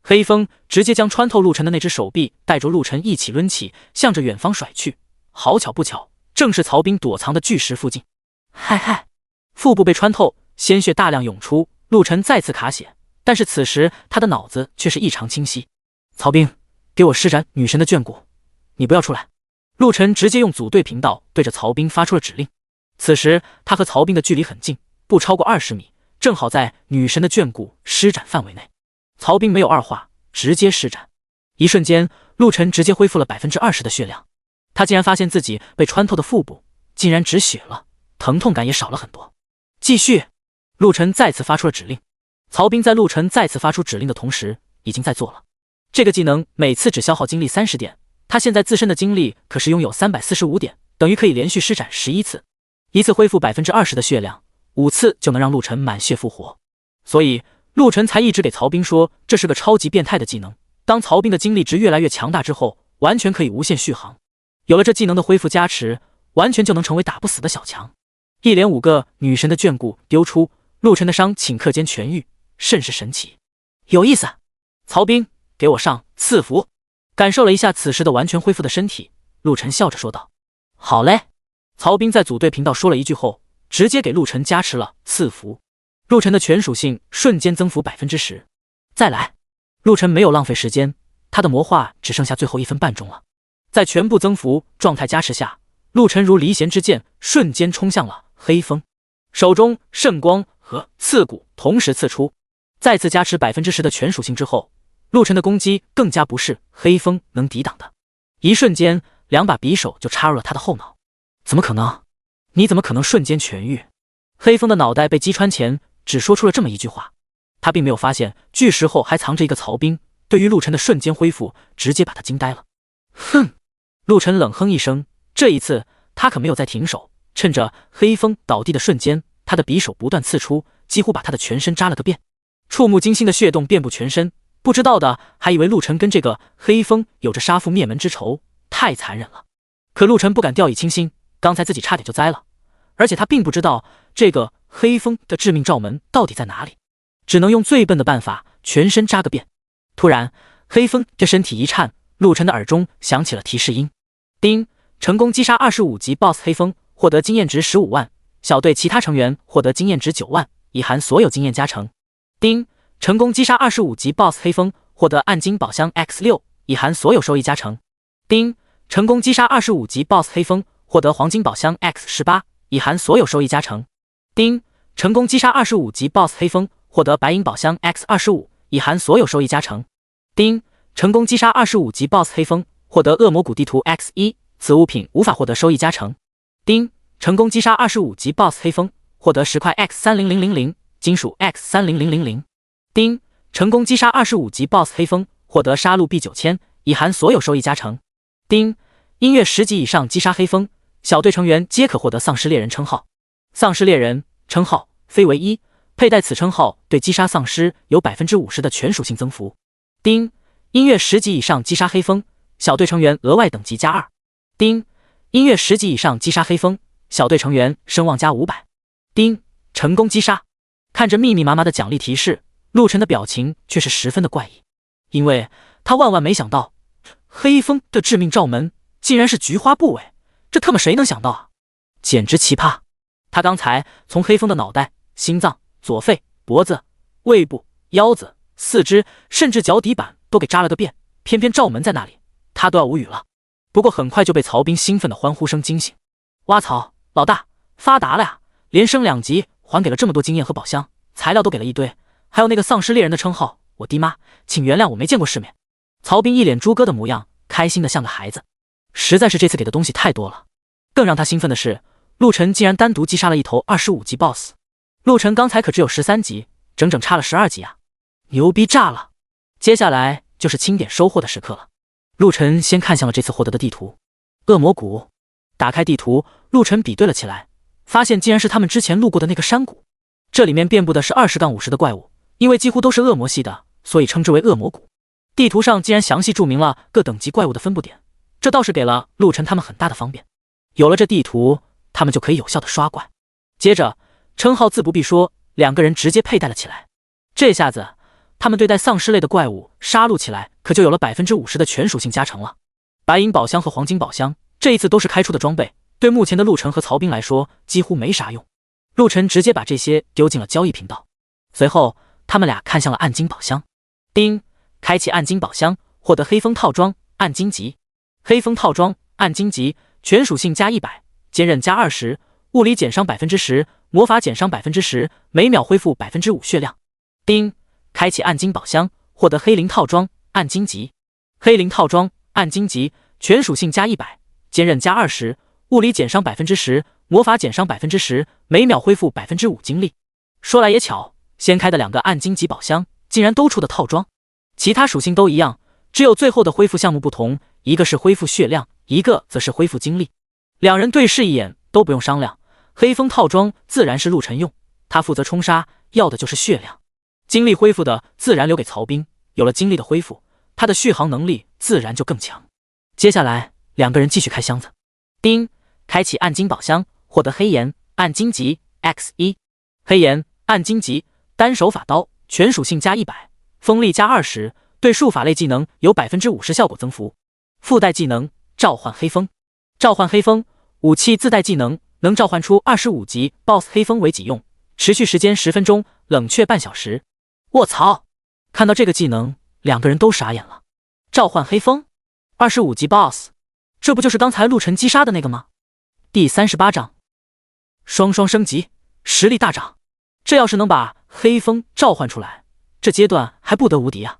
黑风直接将穿透陆晨的那只手臂带着陆晨一起抡起，向着远方甩去。好巧不巧，正是曹兵躲藏的巨石附近。嗨嗨！腹部被穿透，鲜血大量涌出，陆晨再次卡血，但是此时他的脑子却是异常清晰。曹兵，给我施展女神的眷顾，你不要出来！陆晨直接用组队频道对着曹兵发出了指令。此时他和曹兵的距离很近，不超过20米，正好在女神的眷顾施展范围内。曹兵没有二话，直接施展。一瞬间，陆晨直接恢复了20%的血量。他竟然发现自己被穿透的腹部竟然止血了，疼痛感也少了很多。继续！陆晨再次发出了指令。曹兵在陆晨再次发出指令的同时，已经在做了。这个技能每次只消耗精力30点，他现在自身的精力可是拥有345点，等于可以连续施展11次，一次恢复20%的血量，5次就能让陆晨满血复活。所以陆晨才一直给曹兵说这是个超级变态的技能，当曹兵的精力值越来越强大之后，完全可以无限续航。有了这技能的恢复加持，完全就能成为打不死的小强。一连5个女神的眷顾丢出，陆晨的伤顷刻间痊愈，甚是神奇。有意思！曹兵，给我上赐福！感受了一下此时的完全恢复的身体，陆晨笑着说道：“好嘞。”曹兵在组队频道说了一句后，直接给陆晨加持了赐福，陆晨的全属性瞬间增幅 10%。再来，陆晨没有浪费时间，他的魔化只剩下最后1分半钟了。在全部增幅状态加持下，陆晨如离弦之箭，瞬间冲向了黑风，手中圣光和刺骨同时刺出。再次加持 10% 的全属性之后，陆晨的攻击更加不是黑风能抵挡的。一瞬间，2把匕首就插入了他的后脑。怎么可能？你怎么可能瞬间痊愈？黑风的脑袋被击穿前，只说出了这么一句话。他并没有发现巨石后还藏着一个曹兵，对于陆晨的瞬间恢复，直接把他惊呆了。哼！陆晨冷哼一声，这一次他可没有再停手，趁着黑风倒地的瞬间，他的匕首不断刺出，几乎把他的全身扎了个遍，触目惊心的血洞遍布全身。不知道的还以为陆晨跟这个黑风有着杀父灭门之仇，太残忍了。可陆晨不敢掉以轻心，刚才自己差点就栽了，而且他并不知道这个黑风的致命罩门到底在哪里，只能用最笨的办法全身扎个遍。突然，黑风这身体一颤，陆晨的耳中响起了提示音。丁，成功击杀25级 BOSS 黑风，获得经验值15万，小队其他成员获得经验值9万，已含所有经验加成。丁，成功击杀25级 BOSS 黑风，获得暗金宝箱 X6，已含所有收益加成。丁，成功击杀25级 BOSS 黑风，获得黄金宝箱 X18，已含所有收益加成。丁，成功击杀25级 BOSS 黑风，获得白银宝箱 X25，已含所有收益加成。丁，成功击杀25级 BOSS 黑风，获得恶魔谷地图 X1，此物品无法获得收益加成。丁，成功击杀25级 BOSS 黑风，获得石块 X30000，金属 X30000。丁，成功击杀25级 BOSS 黑风，获得杀戮币9000，已含所有收益加成。丁，音乐10级以上击杀黑风，小队成员皆可获得丧尸猎人称号。丧尸猎人称号非为1，佩戴此称号对击杀丧尸有 50% 的全属性增幅。丁，音乐10级以上击杀黑风，小队成员额外等级加2。丁，音乐10级以上击杀黑风，小队成员声望加500。丁，成功击杀。看着密密麻麻的奖励提示，陆晨的表情却是十分的怪异，因为他万万没想到，黑风的致命罩门竟然是菊花部位，这他妈谁能想到啊？简直奇葩！他刚才从黑风的脑袋、心脏、左肺、脖子、胃部、腰子、四肢，甚至脚底板都给扎了个遍，偏偏罩门在那里，他都要无语了。不过很快就被曹兵兴奋的欢呼声惊醒。哇操，老大发达了呀！连升2级，还给了这么多经验和宝箱，材料都给了一堆，还有那个丧尸猎人的称号，我弟妈，请原谅我没见过世面。曹兵一脸猪哥的模样，开心的像个孩子。实在是这次给的东西太多了。更让他兴奋的是，陆晨竟然单独击杀了一头25级 BOSS。陆晨刚才可只有13级，整整差了12级啊！牛逼炸了！接下来就是清点收获的时刻了。陆晨先看向了这次获得的地图，恶魔谷。打开地图，陆晨比对了起来，发现竟然是他们之前路过的那个山谷。这里面遍布的是20-50的怪物，因为几乎都是恶魔系的，所以称之为恶魔谷。地图上竟然详细注明了各等级怪物的分布点，这倒是给了陆晨他们很大的方便。有了这地图，他们就可以有效的刷怪。接着，称号自不必说，2个人直接佩戴了起来。这下子，他们对待丧尸类的怪物杀戮起来，可就有了 50% 的全属性加成了。白银宝箱和黄金宝箱这一次都是开出的装备，对目前的陆晨和曹兵来说几乎没啥用。陆晨直接把这些丢进了交易频道，随后他们俩看向了暗金宝箱。丁，开启暗金宝箱，获得黑风套装暗金级。黑风套装暗金级，全属性加100，坚韧加20，物理减伤 10%， 魔法减伤 10%， 每秒恢复 5% 血量。丁，开启暗金宝箱，获得黑灵套装暗金级。黑灵套装暗金级，全属性加100，坚韧加20，物理减伤 10%， 魔法减伤 10%， 每秒恢复 5% 精力。说来也巧，先开的2个暗金级宝箱竟然都出的套装，其他属性都一样，只有最后的恢复项目不同，一个是恢复血量，一个则是恢复精力。2人对视一眼，都不用商量，黑风套装自然是陆晨用，他负责冲杀，要的就是血量。精力恢复的自然留给曹兵，有了精力的恢复，他的续航能力自然就更强。接下来2个人继续开箱子。丁，开启暗金宝箱，获得黑岩暗金级 X1。黑岩暗金级，单手法刀，全属性加100，锋利加20，对术法类技能有 50% 效果增幅。附带技能召唤黑风。召唤黑风，武器自带技能，能召唤出25级 BOSS 黑风为己用，持续时间10分钟，冷却半小时。卧槽！看到这个技能，两个人都傻眼了。召唤黑风，25级 BOSS， 这不就是刚才陆晨击杀的那个吗？第38章，双双升级，实力大涨。这要是能把黑风召唤出来，这阶段还不得无敌啊！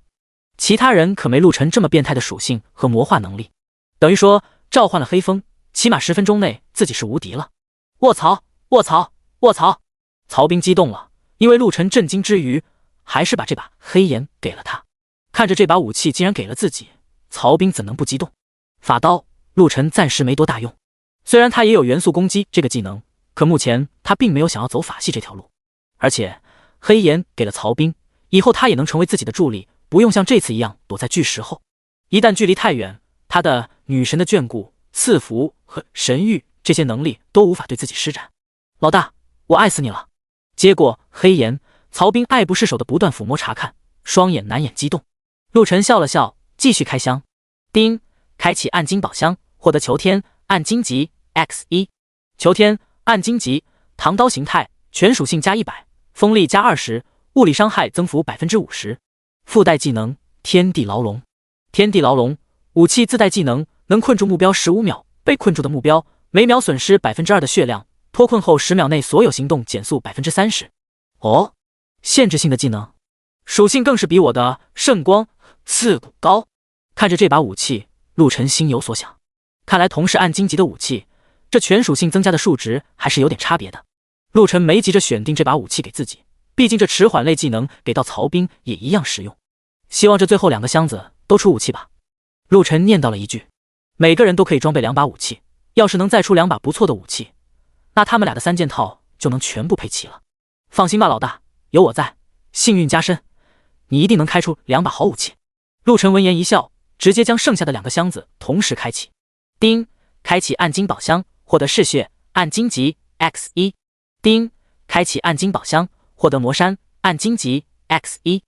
其他人可没陆晨这么变态的属性和魔化能力，等于说召唤了黑风，起码10分钟内自己是无敌了。卧槽！卧槽！卧槽！曹兵激动了，因为陆晨震惊之余，还是把这把黑炎给了他。看着这把武器竟然给了自己，曹兵怎能不激动？法刀，陆晨暂时没多大用，虽然他也有元素攻击这个技能，可目前他并没有想要走法系这条路。而且黑炎给了曹兵，以后他也能成为自己的助力，不用像这次一样躲在巨石后。一旦距离太远，他的女神的眷顾、赐福和神谕这些能力都无法对自己施展。老大，我爱死你了！接过黑炎，曹兵爱不释手的不断抚摸查看，双眼难掩激动。陆晨笑了笑，继续开箱。丁，开启暗金宝箱，获得囚天暗金级 X1。囚天暗金级，唐刀形态，全属性加100，锋利加20，物理伤害增幅 50%。附带技能天地牢笼。天地牢笼，武器自带技能，能困住目标15秒，被困住的目标每秒损失 2% 的血量，脱困后10秒内所有行动减速 30%。哦，限制性的技能，属性更是比我的圣光刺骨高。看着这把武器，陆晨心有所想，看来同是暗金级的武器，这全属性增加的数值还是有点差别的。陆晨没急着选定这把武器给自己，毕竟这迟缓类技能给到曹兵也一样实用。希望这最后2个箱子都出武器吧。陆晨念叨了一句，每个人都可以装备2把武器，要是能再出2把不错的武器，那他们俩的3件套就能全部配齐了。放心吧老大，有我在，幸运加身，你一定能开出2把好武器。陆晨闻言一笑，直接将剩下的2个箱子同时开启。丁，开启暗金宝箱，获得嗜血暗金级 X1。丁，开启暗金宝箱，获得魔山暗金级 X1。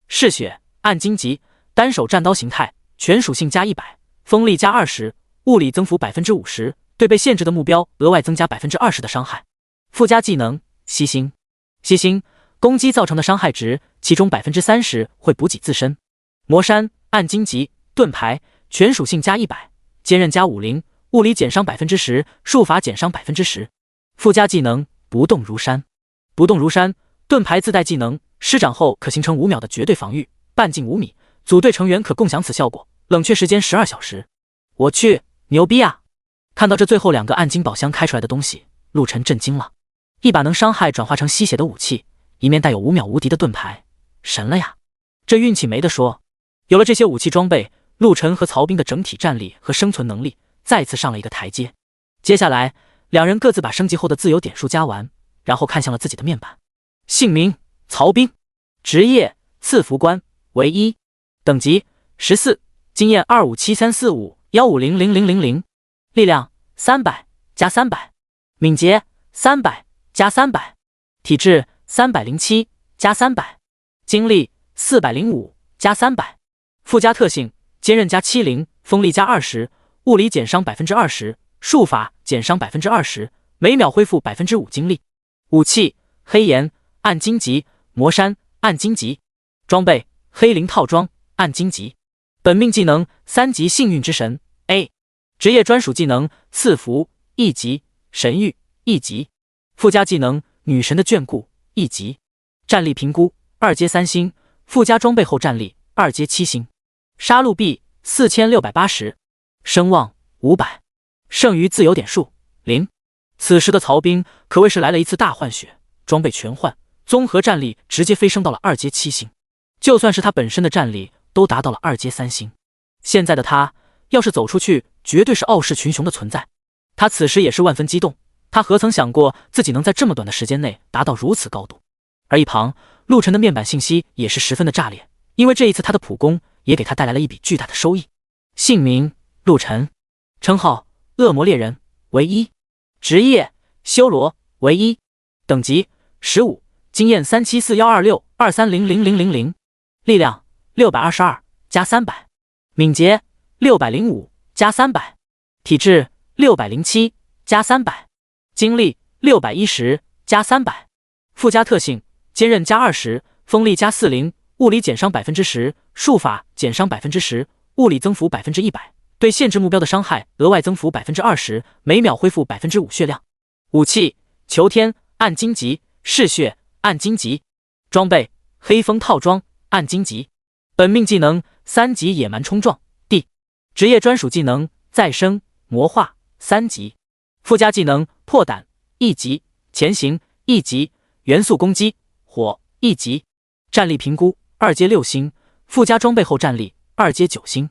嗜血暗金级，单手战刀形态，全属性加100，锋利加20，物理增幅 50%，对被限制的目标额外增加 20% 的伤害。附加技能吸星。吸星，攻击造成的伤害值，其中 30% 会补给自身。魔山暗金级盾牌，全属性加100，坚韧加50，物理减伤 10%， 术法减伤 10%。附加技能不动如山。不动如山，盾牌自带技能，施展后可形成5秒的绝对防御，半径5米，组队成员可共享此效果，冷却时间12小时。我去，牛逼啊！看到这最后2个暗金宝箱开出来的东西，陆晨震惊了。一把能伤害转化成吸血的武器，一面带有5秒无敌的盾牌，神了呀！这运气没得说。有了这些武器装备，陆晨和曹兵的整体战力和生存能力再次上了一个台阶。接下来两人各自把升级后的自由点数加完，然后看向了自己的面板。姓名曹兵，职业赐福官，为1，等级14，经验2573451500000，力量300加300，敏捷300加300，体质307加300，精力405加300。附加特性：坚韧加70，锋利加20，物理减伤 20%， 术法减伤 20%， 每秒恢复 5% 精力。武器：黑炎暗金级，魔山暗金级。装备：黑灵套装暗金级。本命技能3级幸运之神 A。职业专属技能赐福1级，神谕1级。附加技能女神的眷顾1级。战力评估2阶3星，附加装备后战力2阶7星。杀戮币4680，声望500，剩余自由点数0。此时的曹兵可谓是来了一次大换血，装备全换，综合战力直接飞升到了2阶7星，就算是他本身的战力都达到了2阶3星。现在的他要是走出去，绝对是傲视群雄的存在。他此时也是万分激动，他何曾想过自己能在这么短的时间内达到如此高度。而一旁陆晨的面板信息也是十分的炸裂，因为这一次他的普攻也给他带来了一笔巨大的收益。姓名陆晨，称号恶魔猎人，为1，职业修罗，为1，等级15，经验3741262300000，力量622加300，敏捷605加300，体质607加300，精力610加300，附加特性坚韧加20，锋利加40，物理减伤10%，术法减伤10%，物理增幅100%，对限制目标的伤害额外增幅20%，每秒恢复5%血量。武器求天暗荆棘，嗜血暗荆棘。装备黑风套装暗荆棘。本命技能3级野蛮冲撞 D， 职业专属技能再生魔化3级，附加技能破胆1级，前行1级，元素攻击火1级。战力评估2阶6星，附加装备后战力2阶9星。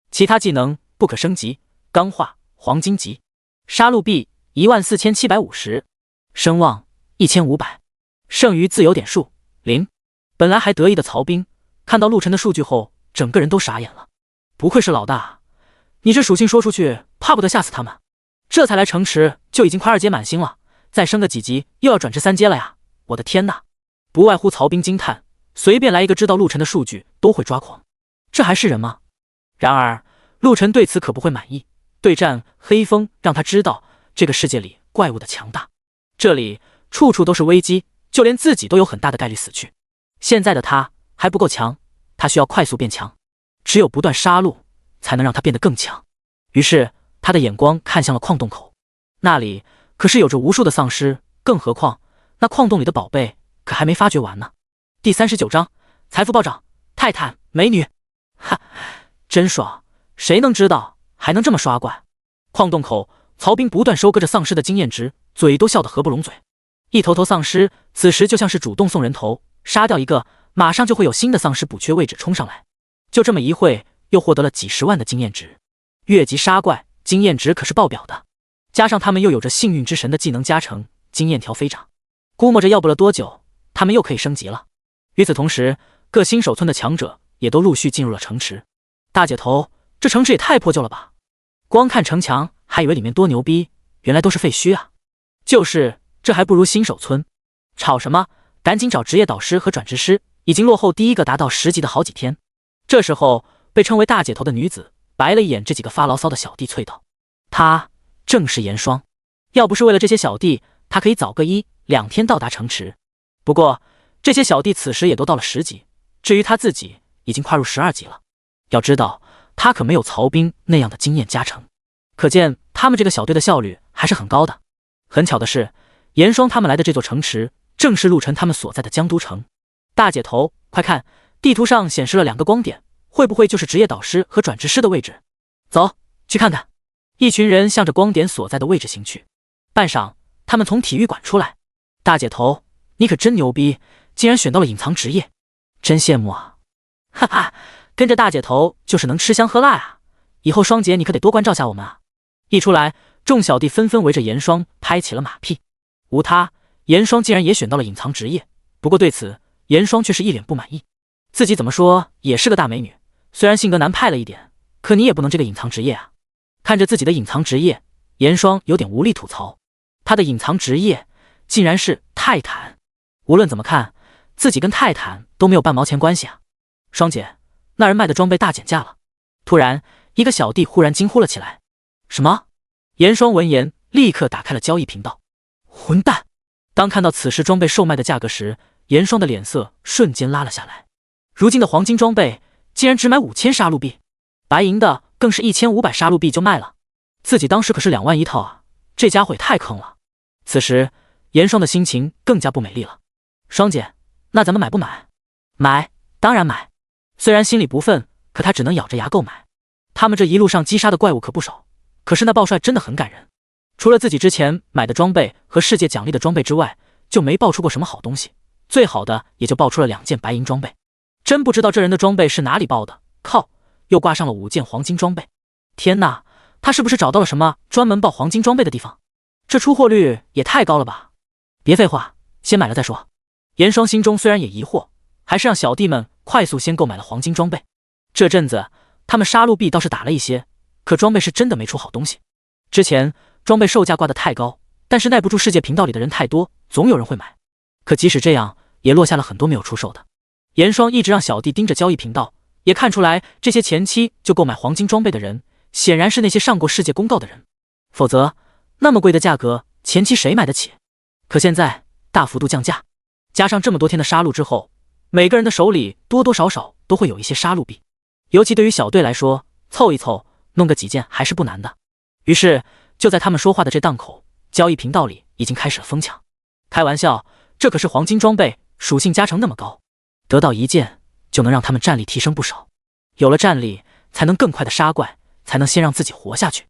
其他技能不可升级，钢化黄金级。杀戮币14750，声望1500，剩余自由点数0。本来还得意的曹兵看到陆晨的数据后，整个人都傻眼了。不愧是老大，你这属性说出去，怕不得吓死他们。这才来城池就已经快2阶满星了，再升个几级又要转至3阶了呀！我的天哪！不外乎曹兵惊叹，随便来一个知道陆晨的数据都会抓狂。这还是人吗？然而陆晨对此可不会满意，对战黑风让他知道这个世界里怪物的强大，这里处处都是危机，就连自己都有很大的概率死去。现在的他还不够强，他需要快速变强，只有不断杀戮才能让他变得更强。于是他的眼光看向了矿洞口，那里可是有着无数的丧尸，更何况那矿洞里的宝贝可还没发掘完呢。第39章财富暴涨，泰坦美女，哈，真爽！谁能知道还能这么刷怪？矿洞口，曹兵不断收割着丧尸的经验值，嘴都笑得合不拢嘴。一头头丧尸此时就像是主动送人头，杀掉一个，马上就会有新的丧尸补缺位置冲上来。就这么一会，又获得了几十万的经验值。越级杀怪，经验值可是爆表的。加上他们又有着幸运之神的技能加成，经验条飞涨。估摸着要不了多久，他们又可以升级了。与此同时，各新手村的强者也都陆续进入了城池。大姐头，这城池也太破旧了吧！光看城墙还以为里面多牛逼，原来都是废墟啊！就是，这还不如新手村。吵什么？赶紧找职业导师和转职师，已经落后第一个达到10级的好几天。这时候，被称为大姐头的女子白了一眼这几个发牢骚的小弟，啐道：“她正是严霜。要不是为了这些小弟，她可以早个1、2天到达城池。不过，这些小弟此时也都到了10级，至于他自己，已经跨入12级了。要知道，他可没有曹兵那样的经验加成，可见他们这个小队的效率还是很高的。很巧的是，严霜他们来的这座城池，正是陆晨他们所在的江都城。大姐头，快看，地图上显示了2个光点，会不会就是职业导师和转职师的位置？走，去看看。一群人向着光点所在的位置行去。半晌，他们从体育馆出来。大姐头，你可真牛逼，竟然选到了隐藏职业，真羡慕啊！哈哈，跟着大姐头就是能吃香喝辣啊！以后双姐你可得多关照下我们啊！一出来，众小弟纷纷围着严霜拍起了马屁。无他，严霜竟然也选到了隐藏职业，不过对此严霜却是一脸不满意。自己怎么说也是个大美女，虽然性格难派了一点，可你也不能这个隐藏职业啊！看着自己的隐藏职业，严霜有点无力吐槽，他的隐藏职业竟然是泰坦。无论怎么看，自己跟泰坦都没有半毛钱关系啊！双姐，那人卖的装备大减价了。突然，一个小弟忽然惊呼了起来：“什么？”严霜闻言，立刻打开了交易频道。混蛋！当看到此时装备售卖的价格时，严霜的脸色瞬间拉了下来。如今的黄金装备竟然只买5000杀戮币，白银的更是1500杀戮币就卖了。自己当时可是2万一套啊，这家伙也太坑了。此时，严霜的心情更加不美丽了。双姐，那咱们买不买？买，当然买。虽然心里不忿，可他只能咬着牙购买。他们这一路上击杀的怪物可不少，可是那暴帅真的很感人。除了自己之前买的装备和世界奖励的装备之外，就没爆出过什么好东西，最好的也就爆出了2件白银装备。真不知道这人的装备是哪里爆的，靠，又挂上了5件黄金装备。天哪，他是不是找到了什么专门爆黄金装备的地方？这出货率也太高了吧！别废话，先买了再说。严霜心中虽然也疑惑，还是让小弟们快速先购买了黄金装备。这阵子他们杀戮币倒是打了一些，可装备是真的没出好东西。之前装备售价挂得太高，但是耐不住世界频道里的人太多，总有人会买。可即使这样，也落下了很多没有出售的。严霜一直让小弟盯着交易频道，也看出来这些前期就购买黄金装备的人，显然是那些上过世界公告的人，否则那么贵的价格，前期谁买得起？可现在大幅度降价，加上这么多天的杀戮之后，每个人的手里多多少少都会有一些杀戮币，尤其对于小队来说，凑一凑弄个几件还是不难的。于是就在他们说话的这档口，交易频道里已经开始了疯抢。开玩笑，这可是黄金装备，属性加成那么高，得到一件就能让他们战力提升不少。有了战力，才能更快的杀怪，才能先让自己活下去。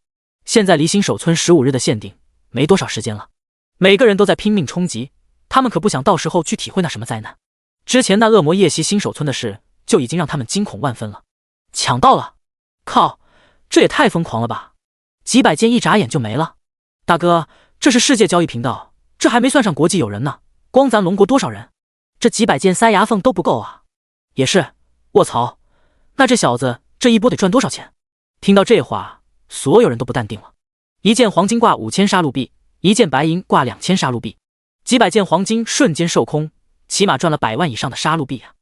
现在离新手村15日的限定没多少时间了，每个人都在拼命冲击，他们可不想到时候去体会那什么灾难。之前那恶魔夜袭新手村的事就已经让他们惊恐万分了。抢到了！靠，这也太疯狂了吧！几百件一眨眼就没了。大哥，这是世界交易频道，这还没算上国际友人呢，光咱龙国多少人？这几百件塞牙缝都不够啊！也是，卧槽，那这小子这一波得赚多少钱？听到这话，所有人都不淡定了。一件黄金挂5000杀戮币，一件白银挂2000杀戮币，几百件黄金瞬间售空，起码赚了100万以上的杀戮币啊！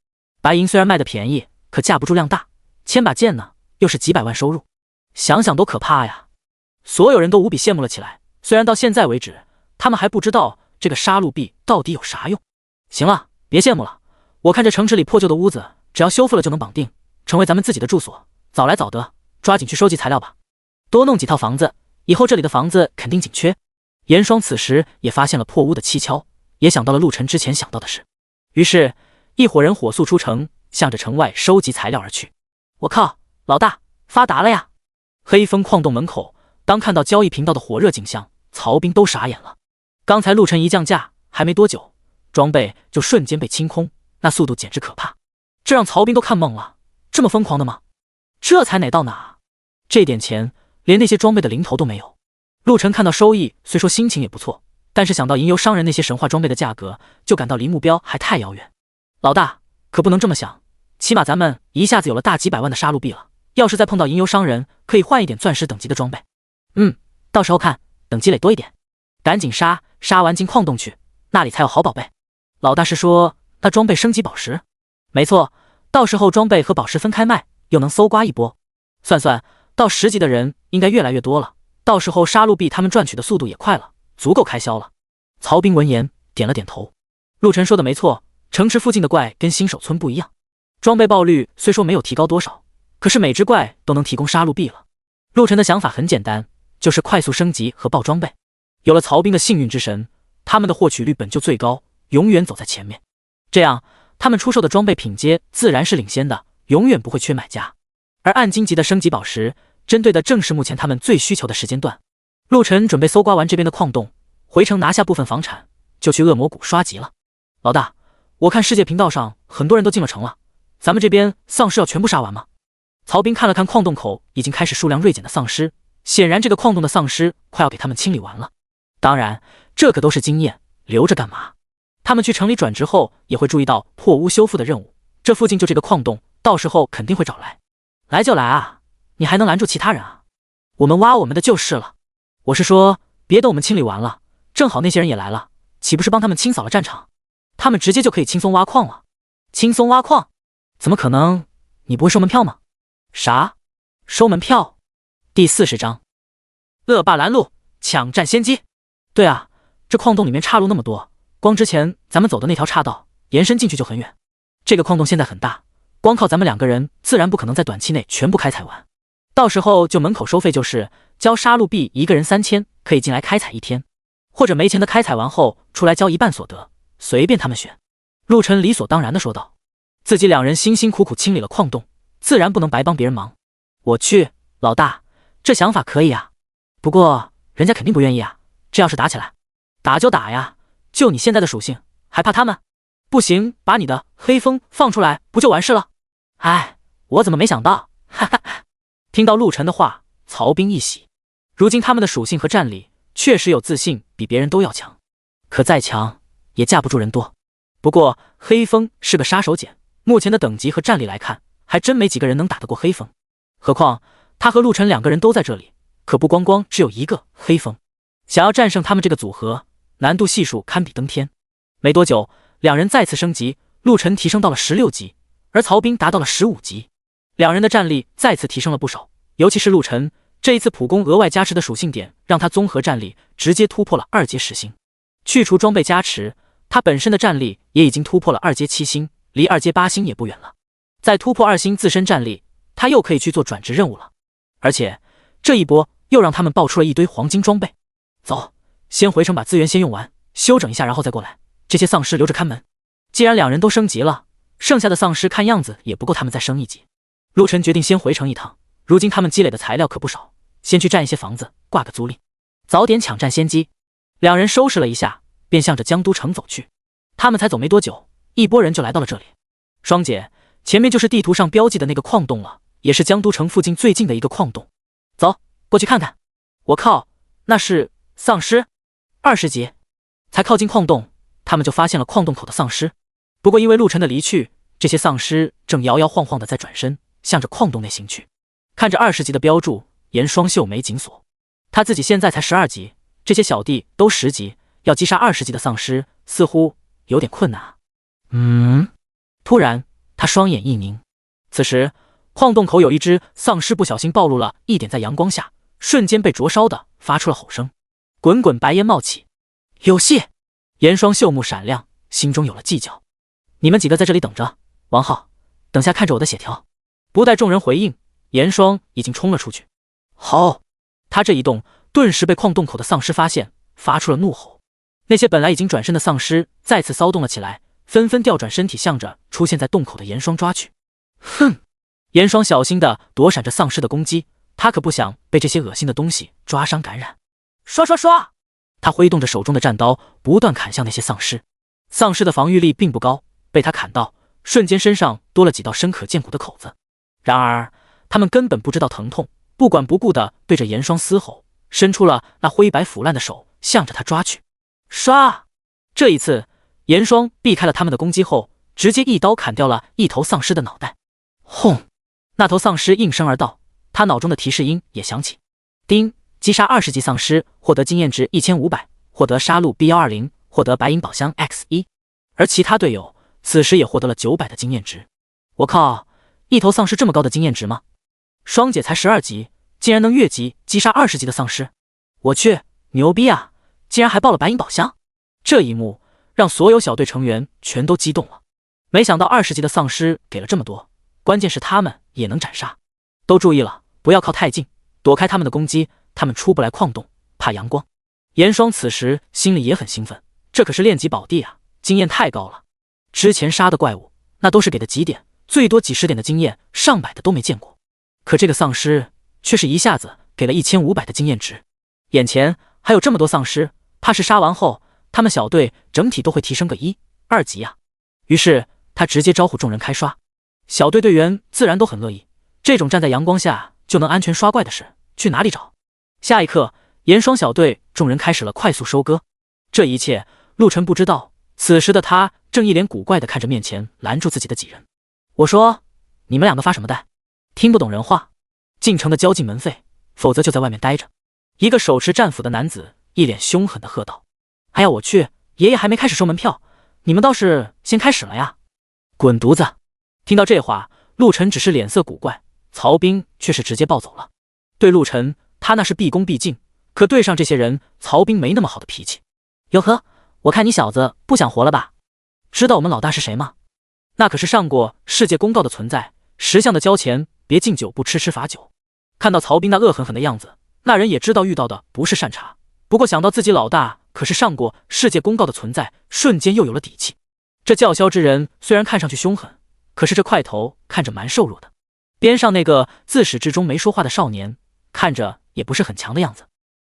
白银虽然卖的便宜，可架不住量大，千把件呢，又是几百万收入，想想都可怕呀！所有人都无比羡慕了起来。虽然到现在为止，他们还不知道这个杀戮币到底有啥用。行了，别羡慕了，我看这城池里破旧的屋子，只要修复了就能绑定，成为咱们自己的住所，早来早得，抓紧去收集材料吧，多弄几套房子，以后这里的房子肯定紧缺。严霜此时也发现了破屋的蹊跷，也想到了陆晨之前想到的事，于是一伙人火速出城，向着城外收集材料而去。我靠，老大发达了呀！黑风矿洞门口，当看到交易频道的火热景象，曹兵都傻眼了。刚才陆晨一降价，还没多久，装备就瞬间被清空，那速度简直可怕，这让曹兵都看懵了。这么疯狂的吗？这才哪到哪？这点钱连那些装备的零头都没有。陆晨看到收益，虽说心情也不错，但是想到吟游商人那些神话装备的价格，就感到离目标还太遥远。老大，可不能这么想，起码咱们一下子有了大几百万的杀戮币了，要是再碰到吟游商人，可以换一点钻石等级的装备。到时候看，等积累多一点，赶紧杀完进矿洞去，那里才有好宝贝。老大是说那装备升级宝石？没错，到时候装备和宝石分开卖，又能搜刮一波。算算，到10级的人应该越来越多了，到时候杀戮币他们赚取的速度也快了，足够开销了。曹兵闻言点了点头。陆晨说的没错，城池附近的怪跟新手村不一样，装备爆率虽说没有提高多少，可是每只怪都能提供杀戮币了。陆晨的想法很简单，就是快速升级和爆装备。有了曹兵的幸运之神，他们的获取率本就最高，永远走在前面，这样他们出售的装备品阶自然是领先的，永远不会缺买家。而暗金级的升级宝石，针对的正是目前他们最需求的时间段。陆晨准备搜刮完这边的矿洞，回城拿下部分房产，就去恶魔谷刷级了。老大，我看世界频道上很多人都进了城了，咱们这边丧尸要全部杀完吗？曹兵看了看矿洞口已经开始数量锐减的丧尸，显然这个矿洞的丧尸快要给他们清理完了。当然，这可都是经验，留着干嘛？他们去城里转职后，也会注意到破屋修复的任务，这附近就这个矿洞，到时候肯定会找来。来就来啊，你还能拦住其他人啊？我们挖我们的就是了。我是说，别等我们清理完了，正好那些人也来了，岂不是帮他们清扫了战场？他们直接就可以轻松挖矿了。轻松挖矿？怎么可能？你不会收门票吗？啥？收门票？第40章，恶霸拦路，抢占先机。对啊，这矿洞里面岔路那么多，光之前咱们走的那条岔道延伸进去就很远。这个矿洞现在很大，光靠咱们2个人自然不可能在短期内全部开采完。到时候就门口收费，就是交杀戮币1个人3000，可以进来开采1天，或者没钱的开采完后出来交一半所得，随便他们选。陆晨理所当然地说道。自己2人辛辛苦苦清理了矿洞，自然不能白帮别人忙。我去，老大，这想法可以啊，不过人家肯定不愿意啊。这要是打起来，打就打呀，就你现在的属性，还怕他们？不行，把你的黑风放出来，不就完事了？哎，我怎么没想到？哈哈！听到陆晨的话，曹兵一喜。如今他们的属性和战力确实有自信比别人都要强，可再强也架不住人多。不过黑风是个杀手锏，目前的等级和战力来看，还真没几个人能打得过黑风。何况他和陆晨2个人都在这里，可不光光只有一个黑风。想要战胜他们这个组合，难度系数堪比登天。没多久，2人再次升级，陆晨提升到了16级，而曹兵达到了15级，2人的战力再次提升了不少。尤其是陆晨，这一次普攻额外加持的属性点，让他综合战力直接突破了2阶10星。去除装备加持，他本身的战力也已经突破了2阶7星，离2阶8星也不远了。再突破2星自身战力，他又可以去做转职任务了。而且这一波又让他们爆出了一堆黄金装备。走，先回城把资源先用完，休整一下，然后再过来。这些丧尸留着看门。既然2人都升级了，剩下的丧尸看样子也不够他们再升一级。陆晨决定先回城一趟，如今他们积累的材料可不少，先去占一些房子，挂个租赁，早点抢占先机。2人收拾了一下，便向着江都城走去。他们才走没多久，一拨人就来到了这里。双姐，前面就是地图上标记的那个矿洞了，也是江都城附近最近的一个矿洞。走，过去看看。我靠，那是丧尸！20级，才靠近矿洞，他们就发现了矿洞口的丧尸。不过因为陆晨的离去，这些丧尸正摇摇晃晃的在转身，向着矿洞内行去。看着20级的标注，严双秀眉紧锁。他自己现在才12级，这些小弟都10级，要击杀20级的丧尸，似乎有点困难啊。突然，他双眼一凝。此时，矿洞口有一只丧尸不小心暴露了一点在阳光下，瞬间被灼烧的发出了吼声，滚滚白烟冒起。有戏！严双秀目闪亮，心中有了计较。你们几个在这里等着，王浩，等下看着我的血条。不待众人回应，严双已经冲了出去。好！他这一动，顿时被矿洞口的丧尸发现，发出了怒吼。那些本来已经转身的丧尸再次骚动了起来，纷纷调转身体，向着出现在洞口的严双抓去。哼！严双小心地躲闪着丧尸的攻击，他可不想被这些恶心的东西抓伤感染。刷刷刷！他挥动着手中的战刀，不断砍向那些丧尸。丧尸的防御力并不高，被他砍到，瞬间身上多了几道深可见骨的口子。然而他们根本不知道疼痛，不管不顾地对着严双嘶吼，伸出了那灰白腐烂的手，向着他抓去。刷！这一次，严双避开了他们的攻击后，直接一刀砍掉了一头丧尸的脑袋。轰！那头丧尸应声而到，他脑中的提示音也响起。叮！击杀20级丧尸，获得经验值1500，获得杀戮 B120，获得白银宝箱 X1。而其他队友此时也获得了900的经验值。我靠，一头丧尸这么高的经验值吗？双姐才12级，竟然能越级击杀20级的丧尸！我去，牛逼啊！竟然还爆了白银宝箱！这一幕让所有小队成员全都激动了。没想到20级的丧尸给了这么多，关键是他们也能斩杀。都注意了，不要靠太近，躲开他们的攻击，他们出不来矿洞，怕阳光。严双此时心里也很兴奋，这可是炼级宝地啊，经验太高了。之前杀的怪物那都是给的几点，最多几10点的经验，上百的都没见过。可这个丧尸却是一下子给了1500的经验值。眼前还有这么多丧尸，怕是杀完后他们小队整体都会提升个1、2级啊。于是他直接招呼众人开刷，小队队员自然都很乐意，这种站在阳光下就能安全刷怪的事去哪里找？下一刻，严双小队众人开始了快速收割。这一切陆晨不知道，此时的他正一脸古怪地看着面前拦住自己的几人。我说，你们2个发什么呆？听不懂人话？进城的交进门费，否则就在外面待着。一个手持战斧的男子一脸凶狠地喝道。哎呀我去，爷爷还没开始收门票，你们倒是先开始了呀！滚犊子！听到这话，陆晨只是脸色古怪，曹兵却是直接暴走了。对陆晨，他那是毕恭毕敬，可对上这些人，曹兵没那么好的脾气。哟呵，我看你小子不想活了吧？知道我们老大是谁吗？那可是上过世界公告的存在，10项的交钱，别敬酒不吃罚酒。看到曹兵那恶狠狠的样子，那人也知道遇到的不是善茬，不过想到自己老大可是上过世界公告的存在，瞬间又有了底气。这叫嚣之人虽然看上去凶狠，可是这块头看着蛮瘦弱的。边上那个自始至终没说话的少年，看着也不是很强的样子。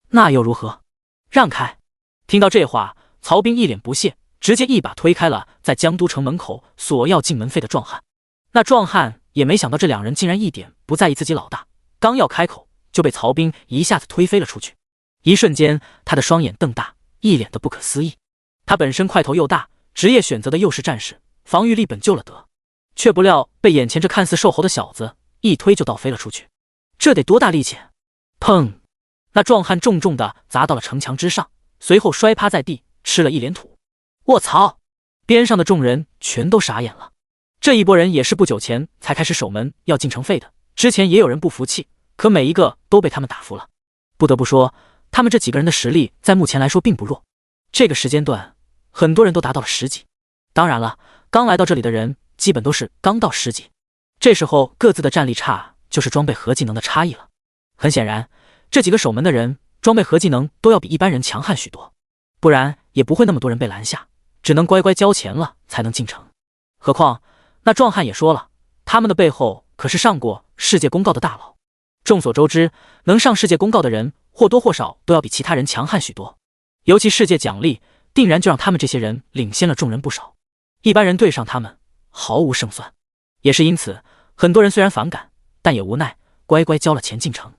那又如何？让开！听到这话，曹兵一脸不屑，直接一把推开了在江都城门口索要进门费的壮汉。那壮汉也没想到这2人竟然一点不在意自己老大，刚要开口就被曹兵一下子推飞了出去。一瞬间，他的双眼瞪大，一脸的不可思议。他本身块头又大，职业选择的又是战士，防御力本就了得，却不料被眼前这看似瘦猴的小子一推就倒飞了出去。这得多大力气？砰！那壮汉重重地砸到了城墙之上，随后摔趴在地，吃了一脸土。卧槽！边上的众人全都傻眼了。这一波人也是不久前才开始守门要进城费的，之前也有人不服气，可每一个都被他们打服了。不得不说，他们这几个人的实力在目前来说并不弱。这个时间段，很多人都达到了10级。当然了，刚来到这里的人基本都是刚到10级。这时候各自的战力差就是装备和技能的差异了。很显然，这几个守门的人装备和技能都要比一般人强悍许多，不然也不会那么多人被拦下，只能乖乖交钱了才能进城。何况那壮汉也说了，他们的背后可是上过世界公告的大佬。众所周知，能上世界公告的人或多或少都要比其他人强悍许多，尤其世界奖励定然就让他们这些人领先了众人不少，一般人对上他们毫无胜算。也是因此，很多人虽然反感，但也无奈，乖乖交了钱进城。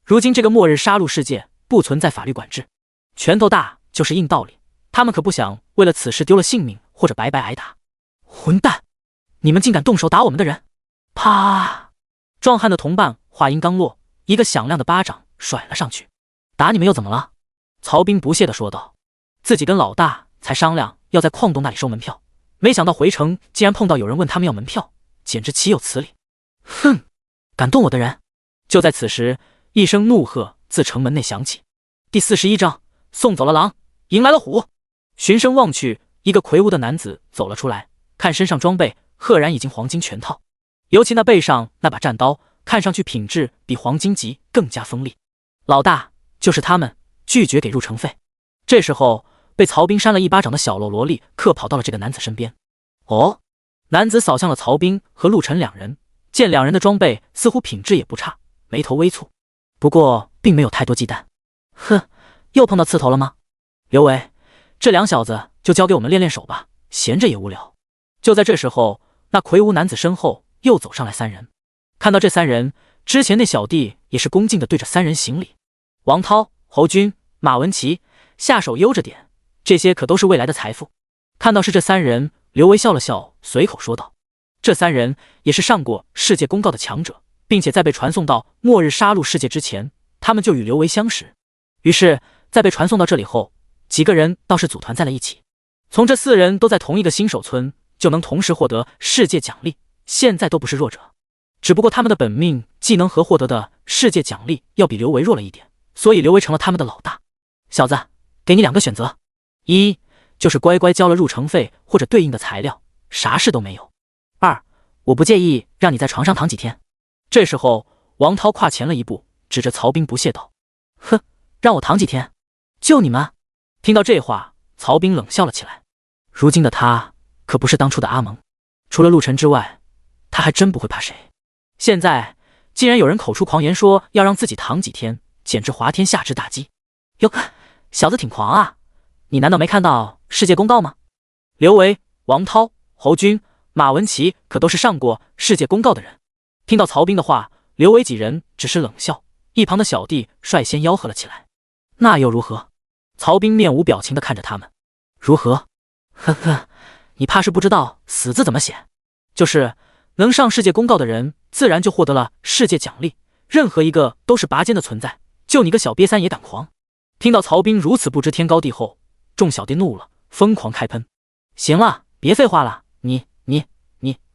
如今这个末日杀戮世界不存在法律管制，拳头大就是硬道理，他们可不想为了此事丢了性命或者白白挨打。混蛋，你们竟敢动手打我们的人！啪！壮汉的同伴话音刚落，一个响亮的巴掌甩了上去。打你们又怎么了？曹兵不屑地说道。自己跟老大才商量要在矿洞那里收门票，没想到回城竟然碰到有人问他们要门票，简直岂有此理！哼，敢动我的人！就在此时，一声怒喝自城门内响起。第41章，送走了狼，迎来了虎。循声望去，一个魁梧的男子走了出来，看身上装备，赫然已经黄金全套。尤其那背上那把战刀，看上去品质比黄金级更加锋利。老大，就是他们，拒绝给入城费。这时候，被曹兵扇了一巴掌的小喽啰立刻跑到了这个男子身边。哦，男子扫向了曹兵和陆晨两人，见两人的装备似乎品质也不差，眉头微蹙，不过并没有太多忌惮。哼，又碰到刺头了吗？刘维，这两小子就交给我们练练手吧，闲着也无聊。就在这时候，那魁梧男子身后又走上来3人。看到这3人，之前那小弟也是恭敬地对着3人行礼。王涛、侯军、马文琪，下手悠着点，这些可都是未来的财富。看到是这3人，刘维笑了笑，随口说道：这3人也是上过世界公告的强者，并且在被传送到末日杀戮世界之前，他们就与刘维相识。于是在被传送到这里后，几个人倒是组团在了一起。从这4人都在同一个新手村，就能同时获得世界奖励，现在都不是弱者。只不过他们的本命技能和获得的世界奖励要比刘维弱了一点，所以刘维成了他们的老大。小子，给你2个选择，一就是乖乖交了入城费或者对应的材料，啥事都没有；二，我不介意让你在床上躺几天。这时候，王涛跨前了一步，指着曹兵不屑道：哼，让我躺几天？就你们？听到这话，曹兵冷笑了起来。如今的他可不是当初的阿蒙，除了陆晨之外，他还真不会怕谁。现在竟然有人口出狂言说要让自己躺几天，简直滑天下之大稽。哟，小子挺狂啊，你难道没看到世界公告吗？刘维、王涛、侯军、马文琪可都是上过世界公告的人。听到曹兵的话，刘维几人只是冷笑，一旁的小弟率先吆喝了起来。那又如何？曹兵面无表情地看着他们。如何？呵呵，你怕是不知道死字怎么写，就是能上世界公告的人自然就获得了世界奖励，任何一个都是拔尖的存在，就你个小瘪三也敢狂。听到曹兵如此不知天高地厚，众小弟怒了，疯狂开喷。行了，别废话了，你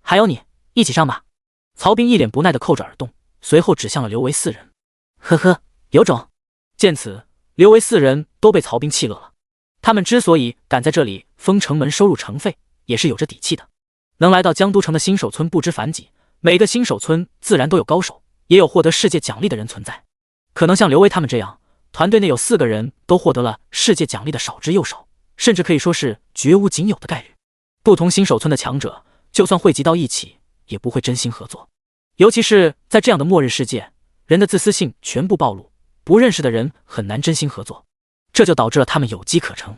还有你，一起上吧。曹兵一脸不耐地扣着耳洞，随后指向了刘维4人。呵呵，有种。见此，刘维4人都被曹兵气乐了。他们之所以敢在这里封城门收入城费，也是有着底气的。能来到江都城的新手村不知凡几，每个新手村自然都有高手，也有获得世界奖励的人存在。可能像刘维他们这样，团队内有4个人都获得了世界奖励的少之又少，甚至可以说是绝无仅有的概率。不同新手村的强者，就算汇集到一起，也不会真心合作。尤其是在这样的末日世界，人的自私性全部暴露，不认识的人很难真心合作，这就导致了他们有机可乘。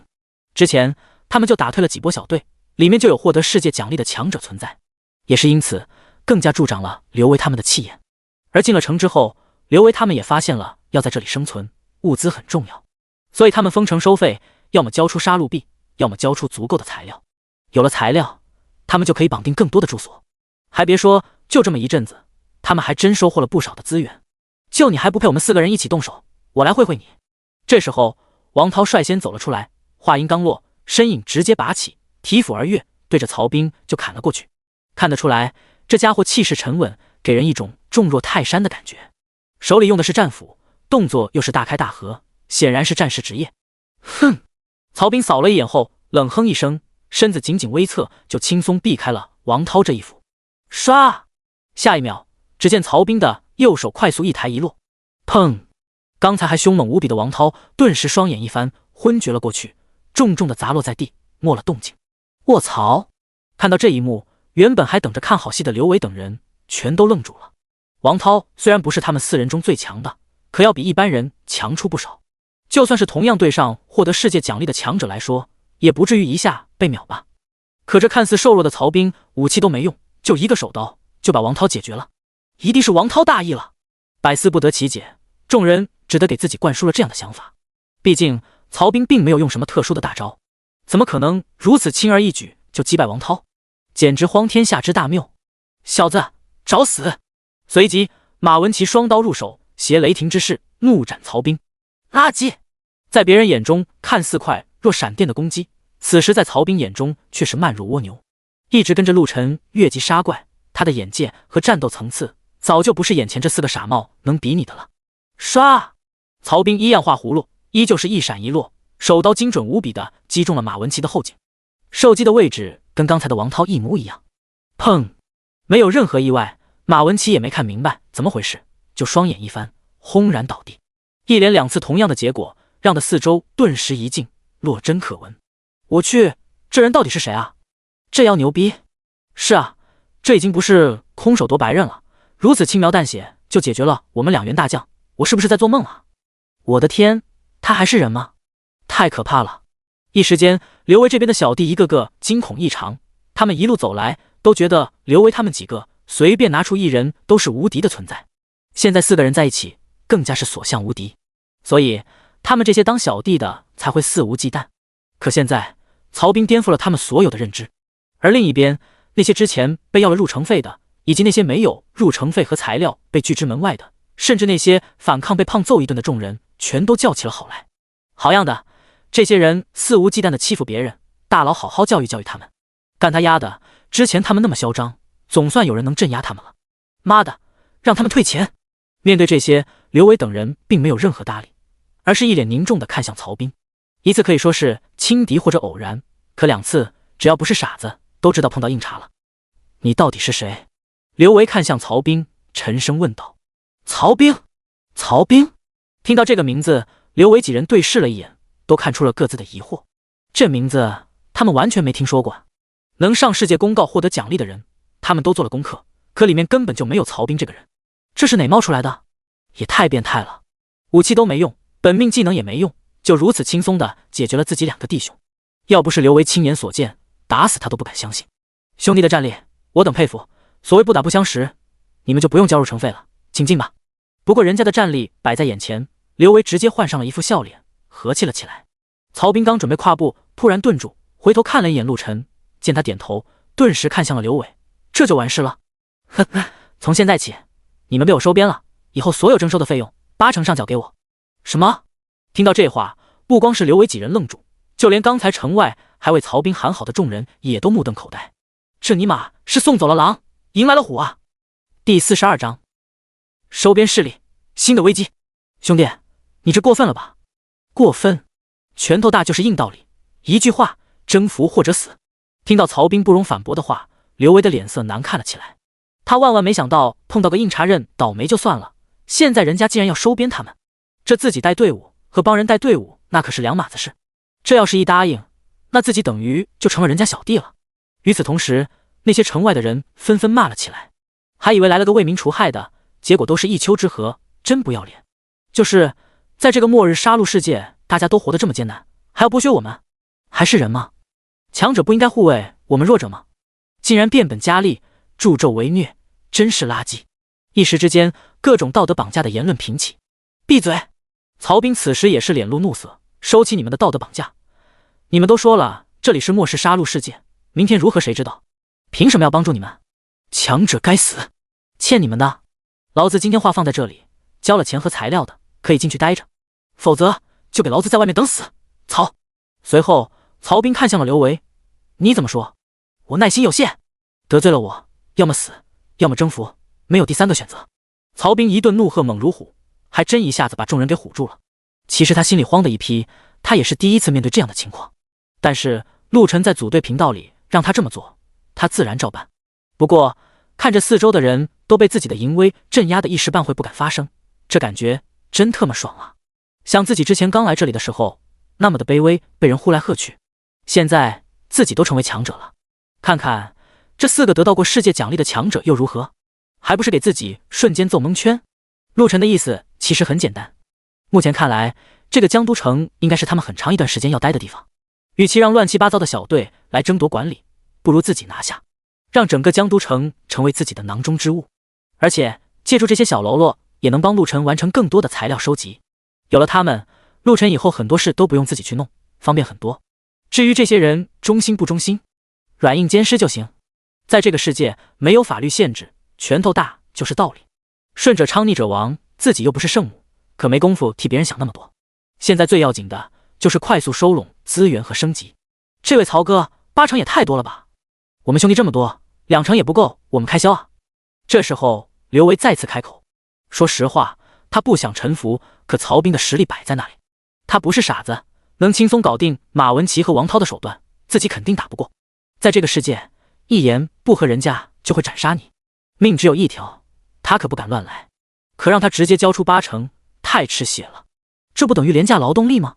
之前他们就打退了几波小队，里面就有获得世界奖励的强者存在，也是因此更加助长了刘维他们的气焰。而进了城之后，刘维他们也发现了要在这里生存，物资很重要，所以他们封城收费，要么交出杀戮币，要么交出足够的材料。有了材料，他们就可以绑定更多的住所。还别说，就这么一阵子，他们还真收获了不少的资源。就你还不配我们4个人一起动手，我来会会你。这时候，王涛率先走了出来，话音刚落，身影直接拔起，提斧而跃，对着曹兵就砍了过去。看得出来，这家伙气势沉稳，给人一种重若泰山的感觉。手里用的是战斧，动作又是大开大合，显然是战士职业。哼！曹彬扫了一眼后，冷哼一声，身子紧紧微侧，就轻松避开了王涛这一斧。唰！下一秒，只见曹彬的右手快速一抬一落，砰！刚才还凶猛无比的王涛顿时双眼一翻，昏厥了过去，重重的砸落在地，没了动静。卧槽！看到这一幕，原本还等着看好戏的刘伟等人全都愣住了。王涛虽然不是他们4人中最强的，可要比一般人强出不少。就算是同样对上获得世界奖励的强者来说，也不至于一下被秒吧。可这看似瘦弱的曹彬，武器都没用，就一个手刀就把王涛解决了。一定是王涛大意了，百思不得其解。众人只得给自己灌输了这样的想法。毕竟曹彬并没有用什么特殊的大招，怎么可能如此轻而易举就击败王涛？简直荒天下之大谬！小子，找死！随即马文琪双刀入手，携雷霆之势怒斩曹彬。垃圾！在别人眼中看似快若闪电的攻击，此时在曹彬眼中却是慢如蜗牛。一直跟着陆晨越级杀怪，他的眼界和战斗层次早就不是眼前这4个傻帽能比拟的了。唰！曹彬一样画葫芦，依旧是一闪一落，手刀精准无比的击中了马文琪的后颈，受击的位置跟刚才的王涛一模一样。砰！没有任何意外，马文琪也没看明白怎么回事，就双眼一翻，轰然倒地。一连2次同样的结果，让的四周顿时一静，落针可闻。我去，这人到底是谁啊？这妖牛逼！是啊，这已经不是空手夺白刃了，如此轻描淡写就解决了我们2员大将，我是不是在做梦啊？我的天，他还是人吗？太可怕了！一时间，刘维这边的小弟一个个惊恐异常，他们一路走来都觉得刘维他们几个随便拿出1人都是无敌的存在，现在4个人在一起更加是所向无敌，所以他们这些当小弟的才会肆无忌惮。可现在曹彬颠覆了他们所有的认知，而另一边那些之前被要了入城费的，以及那些没有入城费和材料被拒之门外的，甚至那些反抗被胖揍一顿的众人，全都叫起了好来。好样的，这些人肆无忌惮的欺负别人，大佬好好教育教育他们。干他丫的，之前他们那么嚣张，总算有人能镇压他们了。妈的，让他们退钱！面对这些，刘伟等人并没有任何搭理，而是一脸凝重的看向曹彬。一次可以说是轻敌或者偶然，可2次只要不是傻子都知道碰到硬茬了。你到底是谁？刘维看向曹彬，沉声问道。曹彬。曹彬。听到这个名字，刘维几人对视了一眼，都看出了各自的疑惑。这名字他们完全没听说过，能上世界公告获得奖励的人他们都做了功课，可里面根本就没有曹彬这个人。这是哪冒出来的？也太变态了，武器都没用，本命技能也没用，就如此轻松的解决了自己2个弟兄。要不是刘维亲眼所见，打死他都不敢相信。兄弟的战力我等佩服，所谓不打不相识，你们就不用交入城费了，请进吧。不过人家的战力摆在眼前，刘维直接换上了一副笑脸，和气了起来。曹彬刚准备跨步，突然顿住，回头看了一眼陆晨，见他点头，顿时看向了刘伟，这就完事了。呵呵，从现在起你们被我收编了，以后所有征收的费用80%上缴给我。什么？听到这话，不光是刘伟几人愣住，就连刚才城外还为曹彬喊好的众人也都目瞪口呆。这尼玛是送走了狼，迎来了虎啊！第42章收编势力，新的危机。兄弟，你这过分了吧？过分？拳头大就是硬道理，一句话，征服或者死。听到曹彬不容反驳的话，刘维的脸色难看了起来。他万万没想到碰到个硬茬人倒霉就算了，现在人家竟然要收编他们，这自己带队伍和帮人带队伍那可是2码子事。这要是一答应，那自己等于就成了人家小弟了。与此同时，那些城外的人纷纷骂了起来，还以为来了个为民除害的，结果都是一丘之貉，真不要脸。就是在这个末日杀戮世界，大家都活得这么艰难，还要剥削我们，还是人吗？强者不应该护卫我们弱者吗？竟然变本加厉，助纣为虐，真是垃圾。一时之间，各种道德绑架的言论频起。闭嘴！曹彬此时也是脸露怒色，收起你们的道德绑架。你们都说了这里是末世杀戮世界，明天如何谁知道？凭什么要帮助你们？强者该死！欠你们的，老子今天话放在这里，交了钱和材料的可以进去待着，否则就给老子在外面等死！曹。随后曹彬看向了刘维，你怎么说？我耐心有限，得罪了我，要么死，要么征服，没有第3个选择。曹彬一顿怒喝猛如虎，还真一下子把众人给唬住了。其实他心里慌的一批，他也是第一次面对这样的情况。但是陆晨在组队频道里让他这么做，他自然照办。不过看着四周的人都被自己的淫威镇压的一时半会不敢发声，这感觉真特么爽啊！想自己之前刚来这里的时候那么的卑微，被人呼来喝去，现在自己都成为强者了。看看这4个得到过世界奖励的强者又如何？还不是给自己瞬间揍蒙圈？陆晨的意思其实很简单，目前看来这个江都城应该是他们很长一段时间要待的地方，与其让乱七八糟的小队来争夺管理，不如自己拿下，让整个江都城成为自己的囊中之物。而且借助这些小喽啰也能帮陆晨完成更多的材料收集，有了他们，陆晨以后很多事都不用自己去弄，方便很多。至于这些人忠心不忠心，软硬兼施就行。在这个世界没有法律限制，拳头大就是道理。顺者昌逆者亡，自己又不是圣母，可没工夫替别人想那么多。现在最要紧的就是快速收拢资源和升级。这位曹哥，8成也太多了吧？我们兄弟这么多，2成也不够我们开销啊。这时候刘维再次开口，说实话，他不想臣服，可曹彬的实力摆在那里，他不是傻子，能轻松搞定马文琪和王涛的手段，自己肯定打不过。在这个世界，一言不合人家就会斩杀你，命只有一条，他可不敢乱来。可让他直接交出8成，太吃血了，这不等于廉价劳动力吗？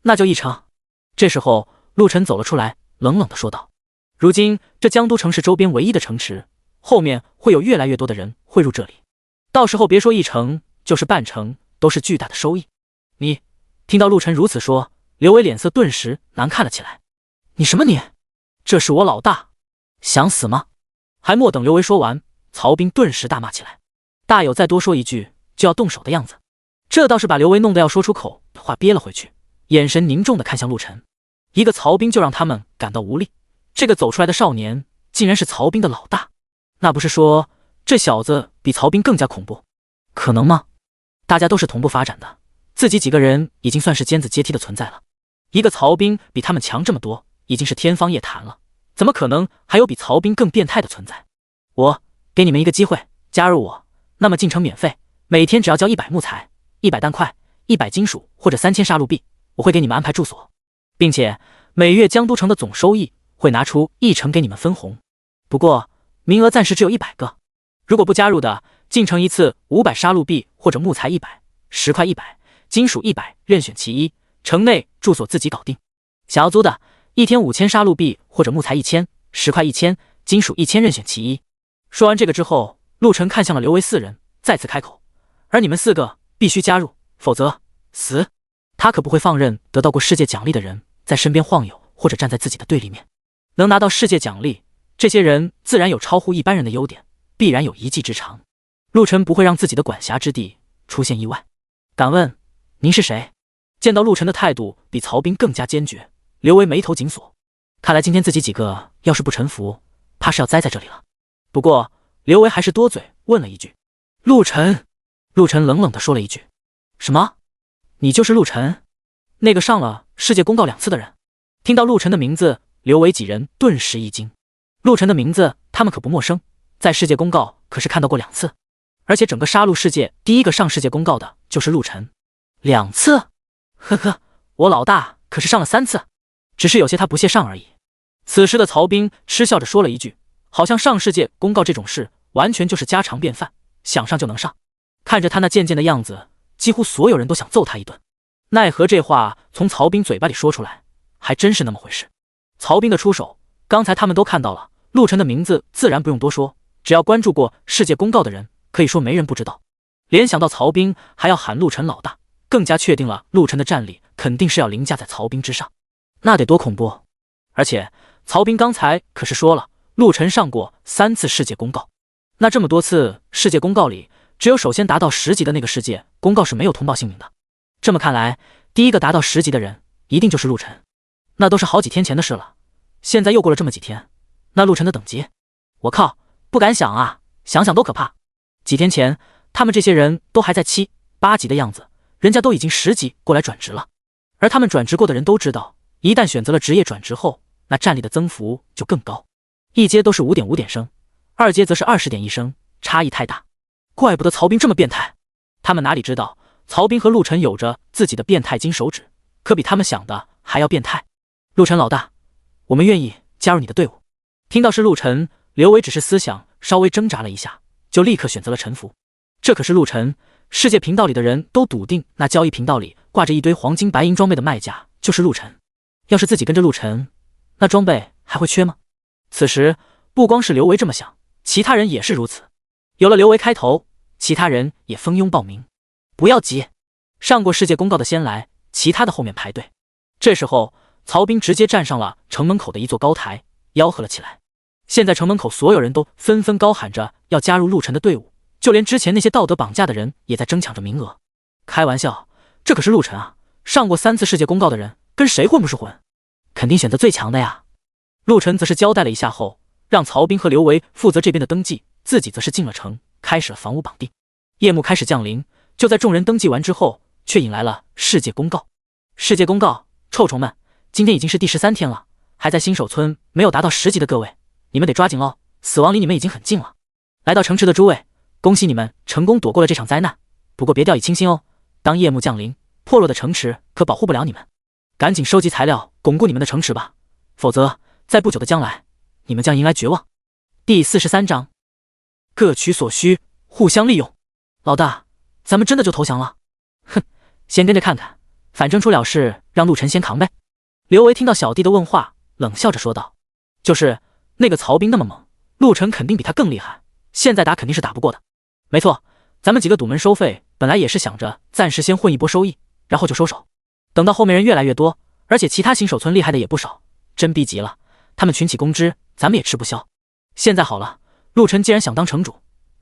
那就1成。这时候陆晨走了出来，冷冷地说道：如今这江都城是周边唯一的城池，后面会有越来越多的人汇入这里，到时候别说1成，就是半成，都是巨大的收益。你听到陆晨如此说，刘伟脸色顿时难看了起来。你什么你？这是我老大，想死吗？还莫等刘维说完，曹彬顿时大骂起来，大有再多说一句就要动手的样子。这倒是把刘维弄得要说出口的话憋了回去，眼神凝重地看向陆晨。一个曹彬就让他们感到无力，这个走出来的少年竟然是曹彬的老大，那不是说这小子比曹彬更加恐怖？可能吗？大家都是同步发展的，自己几个人已经算是尖子阶梯的存在了，一个曹彬比他们强这么多，已经是天方夜谭了，怎么可能还有比曹彬更变态的存在？我给你们一个机会，加入我，那么进城免费，每天只要交100木材、100蛋块、100金属或者3000杀戮币，我会给你们安排住所，并且每月江都城的总收益会拿出1成给你们分红。不过名额暂时只有100个，如果不加入的，进城一次500杀戮币或者木材100、石块100、金属100，任选其一，城内住所自己搞定。想要租的，一天5000杀戮币或者木材1000、石块1000、金属1000，任选其一。说完这个之后，陆晨看向了刘维4人，再次开口：而你们4个必须加入，否则死。他可不会放任得到过世界奖励的人在身边晃悠，或者站在自己的对立面。能拿到世界奖励，这些人自然有超乎一般人的优点，必然有一技之长。陆晨不会让自己的管辖之地出现意外。敢问您是谁？见到陆晨的态度比曹彬更加坚决，刘维眉头紧锁，看来今天自己几个要是不臣服，怕是要栽在这里了。不过刘维还是多嘴问了一句：陆晨。陆晨冷冷地说了一句：什么？你就是陆晨？那个上了世界公告2次的人？听到陆晨的名字，刘维几人顿时一惊。陆晨的名字他们可不陌生，在世界公告可是看到过2次，而且整个杀戮世界第一个上世界公告的就是陆晨。2次？呵呵，我老大可是上了3次，只是有些他不屑上而已。此时的曹彬嗤笑着说了一句，好像上世界公告这种事完全就是家常便饭，想上就能上。看着他那贱贱的样子，几乎所有人都想揍他一顿。奈何这话从曹彬嘴巴里说出来，还真是那么回事。曹彬的出手，刚才他们都看到了，陆晨的名字自然不用多说，只要关注过世界公告的人，可以说没人不知道。联想到曹彬还要喊陆晨老大，更加确定了陆晨的战力肯定是要凌驾在曹彬之上，那得多恐怖！而且曹彬刚才可是说了，陆晨上过3次世界公告，那这么多次世界公告里，只有首先达到10级的那个世界公告是没有通报姓名的。这么看来，第一个达到10级的人一定就是陆晨，那都是好几天前的事了。现在又过了这么几天，那陆晨的等级，我靠，不敢想啊，想想都可怕。几天前他们这些人都还在7、8级的样子，人家都已经10级过来转职了。而他们转职过的人都知道，一旦选择了职业转职后，那战力的增幅就更高。1阶都是5.5点升，2阶则是20.1升，差异太大。怪不得曹彬这么变态。他们哪里知道，曹彬和陆晨有着自己的变态金手指，可比他们想的还要变态。陆晨老大，我们愿意加入你的队伍。听到是陆晨，刘维只是思想稍微挣扎了一下，就立刻选择了臣服。这可是陆晨，世界频道里的人都笃定那交易频道里挂着一堆黄金白银装备的卖家就是陆晨。要是自己跟着陆晨，那装备还会缺吗？此时不光是刘维这么想，其他人也是如此。有了刘维开头，其他人也蜂拥报名。不要急，上过世界公告的先来，其他的后面排队。这时候曹彬直接站上了城门口的一座高台，吆喝了起来。现在城门口所有人都纷纷高喊着要加入陆晨的队伍，就连之前那些道德绑架的人也在争抢着名额。开玩笑，这可是陆晨啊，上过3次世界公告的人，跟谁混不是混？肯定选择最强的呀。陆晨则是交代了一下后，让曹彬和刘维负责这边的登记，自己则是进了城，开始了房屋绑定。夜幕开始降临，就在众人登记完之后，却引来了世界公告。世界公告，臭虫们，今天已经是第13天了，还在新手村没有达到10级的各位，你们得抓紧喽，死亡离你们已经很近了。来到城池的诸位，恭喜你们成功躲过了这场灾难，不过别掉以轻心哦，当夜幕降临，破落的城池可保护不了你们，赶紧收集材料巩固你们的城池吧，否则在不久的将来，你们将迎来绝望。第43章，各取所需，互相利用。老大，咱们真的就投降了？哼，先跟着看看，反正出了事让陆晨先扛呗。刘维听到小弟的问话，冷笑着说道：就是那个曹彬那么猛，陆晨肯定比他更厉害，现在打肯定是打不过的。没错，咱们几个赌门收费本来也是想着暂时先混一波收益，然后就收手，等到后面人越来越多，而且其他新手村厉害的也不少，真逼急了，他们群起攻之，咱们也吃不消。现在好了，陆晨既然想当城主，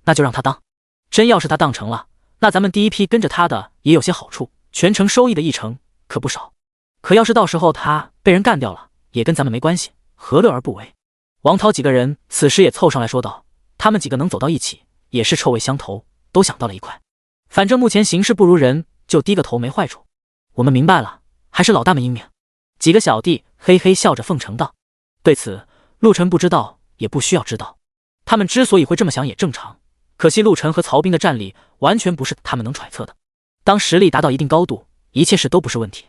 那就让他当。真要是他当成了，那咱们第一批跟着他的也有些好处，全程收益的1成可不少。可要是到时候他被人干掉了，也跟咱们没关系，何乐而不为？王涛几个人此时也凑上来说道，他们几个能走到一起，也是臭味相投，都想到了一块。反正目前形势不如人，就低个头没坏处。我们明白了，还是老大们英明。几个小弟嘿嘿笑着奉承道。对此，陆晨不知道，也不需要知道。他们之所以会这么想也正常，可惜陆晨和曹彬的战力完全不是他们能揣测的。当实力达到一定高度，一切事都不是问题。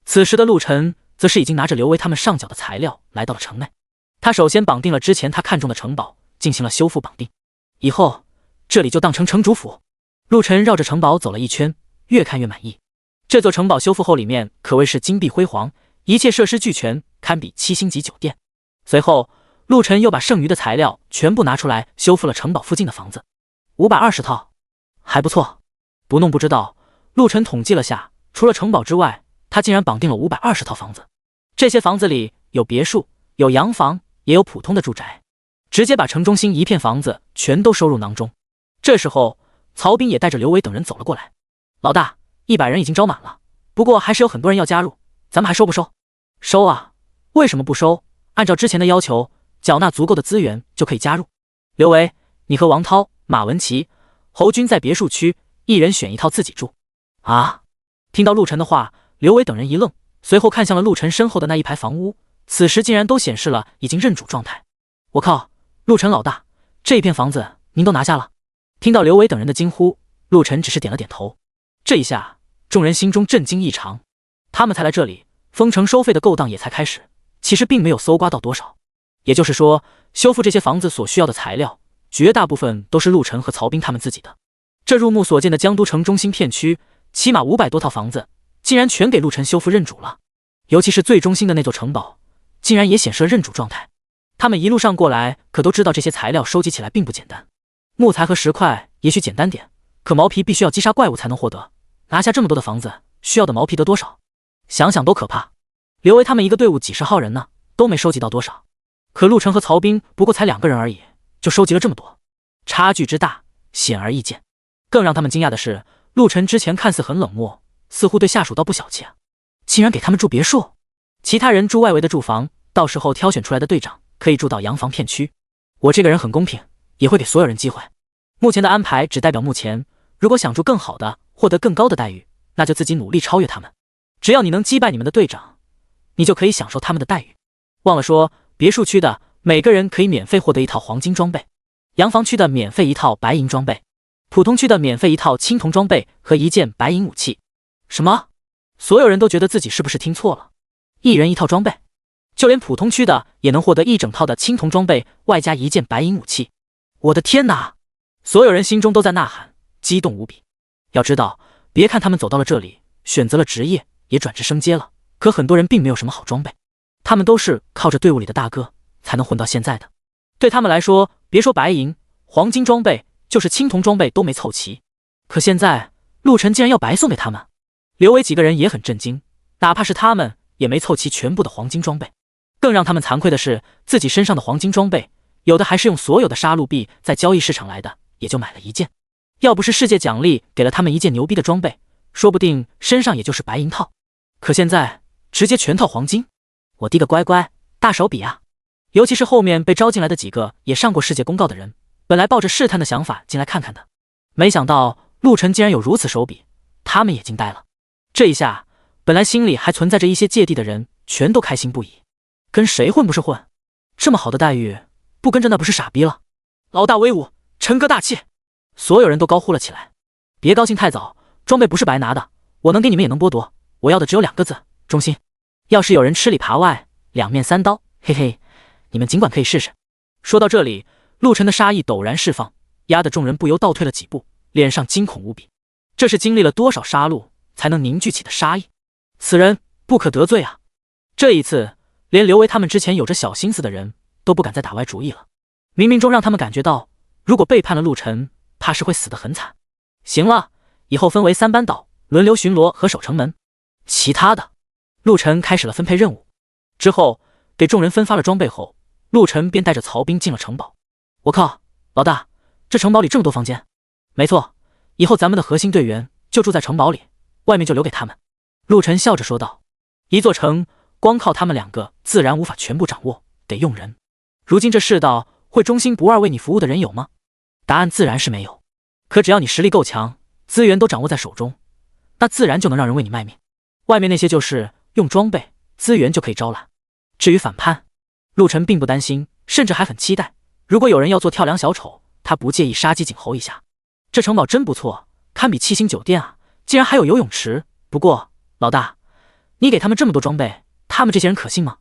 此时的陆晨则是已经拿着刘维他们上缴的材料来到了城内。他首先绑定了之前他看中的城堡，进行了修复绑定，以后这里就当成城主府。陆晨绕着城堡走了一圈，越看越满意。这座城堡修复后，里面可谓是金碧辉煌，一切设施俱全，堪比7星级酒店。随后陆晨又把剩余的材料全部拿出来修复了城堡附近的房子，520套，还不错。不弄不知道，陆晨统计了下，除了城堡之外，他竟然绑定了520套房子。这些房子里有别墅，有洋房，也有普通的住宅，直接把城中心一片房子全都收入囊中。这时候曹彬也带着刘维等人走了过来。老大，100人已经招满了，不过还是有很多人要加入，咱们还收不收？收啊，为什么不收？按照之前的要求，缴纳足够的资源就可以加入。刘维，你和王涛、马文琪、侯军在别墅区1人选1套自己住。啊！听到陆晨的话，刘维等人一愣，随后看向了陆晨身后的那一排房屋，此时竟然都显示了已经认主状态。我靠，陆晨老大，这片房子您都拿下了？听到刘维等人的惊呼，陆晨只是点了点头。这一下，众人心中震惊异常。他们才来这里，封城收费的勾当也才开始，其实并没有搜刮到多少。也就是说，修复这些房子所需要的材料，绝大部分都是陆晨和曹彬他们自己的。这入目所见的江都城中心片区，起码500多套房子，竟然全给陆晨修复认主了。尤其是最中心的那座城堡，竟然也显示了认主状态。他们一路上过来，可都知道这些材料收集起来并不简单。木材和石块也许简单点，可毛皮必须要击杀怪物才能获得。拿下这么多的房子，需要的毛皮得多少？想想都可怕。刘维他们一个队伍几十号人呢，都没收集到多少。可陆晨和曹彬不过才2个人而已，就收集了这么多，差距之大，显而易见。更让他们惊讶的是，陆晨之前看似很冷漠，似乎对下属倒不小气啊，竟然给他们住别墅。其他人住外围的住房，到时候挑选出来的队长可以住到洋房片区。我这个人很公平，也会给所有人机会。目前的安排只代表目前，如果想住更好的，获得更高的待遇，那就自己努力超越他们。只要你能击败你们的队长，你就可以享受他们的待遇。忘了说，别墅区的每个人可以免费获得1套黄金装备，洋房区的免费1套白银装备。普通区的免费一套青铜装备和一件白银武器。什么？所有人都觉得自己是不是听错了？一人一套装备？就连普通区的也能获得一整套的青铜装备，外加一件白银武器。我的天哪！所有人心中都在呐喊，激动无比。要知道，别看他们走到了这里，选择了职业，也转职升阶了，可很多人并没有什么好装备，他们都是靠着队伍里的大哥才能混到现在的。对他们来说，别说白银、黄金装备，就是青铜装备都没凑齐。可现在，陆晨竟然要白送给他们。刘维几个人也很震惊，哪怕是他们也没凑齐全部的黄金装备。更让他们惭愧的是，自己身上的黄金装备，有的还是用所有的杀戮币在交易市场来的，也就买了一件。要不是世界奖励给了他们一件牛逼的装备，说不定身上也就是白银套。可现在直接全套黄金，我滴个乖乖，大手笔啊！尤其是后面被招进来的几个也上过世界公告的人，本来抱着试探的想法进来看看的，没想到陆晨竟然有如此手笔，他们也惊呆了。这一下，本来心里还存在着一些芥蒂的人，全都开心不已。跟谁混不是混？这么好的待遇，不跟着那不是傻逼了？老大威武，陈哥大气！所有人都高呼了起来。别高兴太早，装备不是白拿的，我能给你们也能剥夺，我要的只有2个字：忠心。要是有人吃里扒外，两面三刀，嘿嘿，你们尽管可以试试。说到这里，陆晨的杀意陡然释放，压得众人不由倒退了几步，脸上惊恐无比。这是经历了多少杀戮才能凝聚起的杀意？此人不可得罪啊！这一次，连刘维他们之前有着小心思的人都不敢再打歪主意了。冥冥中让他们感觉到，如果背叛了陆晨，怕是会死得很惨。行了，以后分为3班倒，轮流巡逻和守城门。其他的，陆晨开始了分配任务。之后给众人分发了装备后，陆晨便带着曹兵进了城堡。我靠，老大，这城堡里这么多房间？没错，以后咱们的核心队员就住在城堡里，外面就留给他们。陆晨笑着说道。一座城光靠他们2个自然无法全部掌握，得用人。如今这世道，会忠心不二为你服务的人有吗？答案自然是没有。可只要你实力够强，资源都掌握在手中，那自然就能让人为你卖命。外面那些就是用装备资源就可以招揽。至于反叛，陆晨并不担心，甚至还很期待。如果有人要做跳梁小丑，他不介意杀鸡儆猴一下。这城堡真不错，堪比7星酒店啊，竟然还有游泳池。不过老大，你给他们这么多装备，他们这些人可信吗？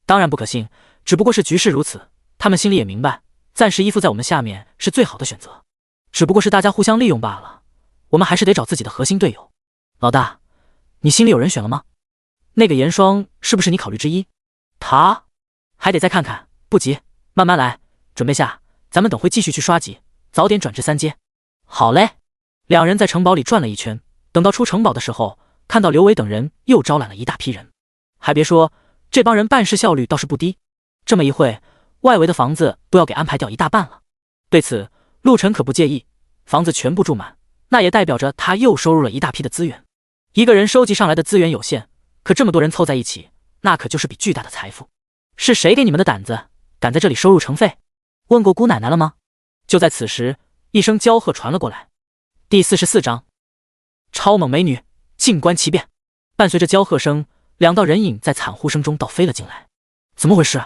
当然不可信，只不过是局势如此，他们心里也明白，暂时依附在我们下面是最好的选择，只不过是大家互相利用罢了。我们还是得找自己的核心队友。老大，你心里有人选了吗？那个严霜是不是你考虑之一？他还得再看看，不急，慢慢来，准备下，咱们等会继续去刷级，早点转至3阶。好嘞。2人在城堡里转了一圈，等到出城堡的时候，看到刘伟等人又招揽了一大批人。还别说，这帮人办事效率倒是不低。这么一会，外围的房子都要给安排掉一大半了。对此，陆晨可不介意，房子全部住满，那也代表着他又收入了一大批的资源。一个人收集上来的资源有限，可这么多人凑在一起，那可就是笔巨大的财富。是谁给你们的胆子，敢在这里收入城费？问过姑奶奶了吗？就在此时，一声娇喝传了过来。第44章，超猛美女，静观其变。伴随着娇喝声，2道人影在惨呼声中倒飞了进来。怎么回事？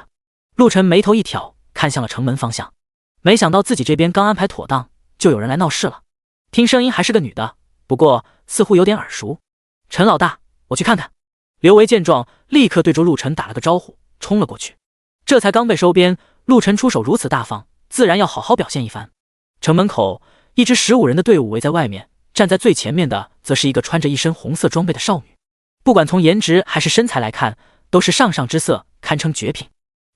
陆晨眉头一挑，看向了城门方向。没想到自己这边刚安排妥当，就有人来闹事了。听声音还是个女的，不过似乎有点耳熟。陈老大，我去看看。刘维见状，立刻对着陆晨打了个招呼，冲了过去。这才刚被收编，陆晨出手如此大方，自然要好好表现一番。城门口，一支15人的队伍围在外面，站在最前面的则是一个穿着一身红色装备的少女。不管从颜值还是身材来看，都是上上之色，堪称绝品。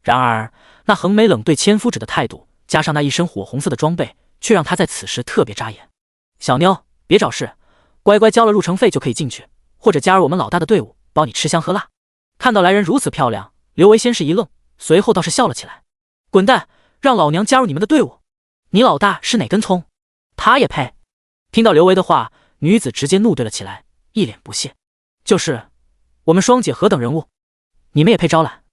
然而那横眉冷对千夫指的态度，加上那一身火红色的装备，却让他在此时特别扎眼。小妞，别找事，乖乖交了入城费就可以进去，或者加入我们老大的队伍，包你吃香喝辣。看到来人如此漂亮，刘维先是一愣，随后倒是笑了起来。滚蛋，让老娘加入你们的队伍！你老大是哪根葱？他也配？听到刘维的话，女子直接怒对了起来，一脸不屑。就是我们双姐何等人物，你们也配招揽？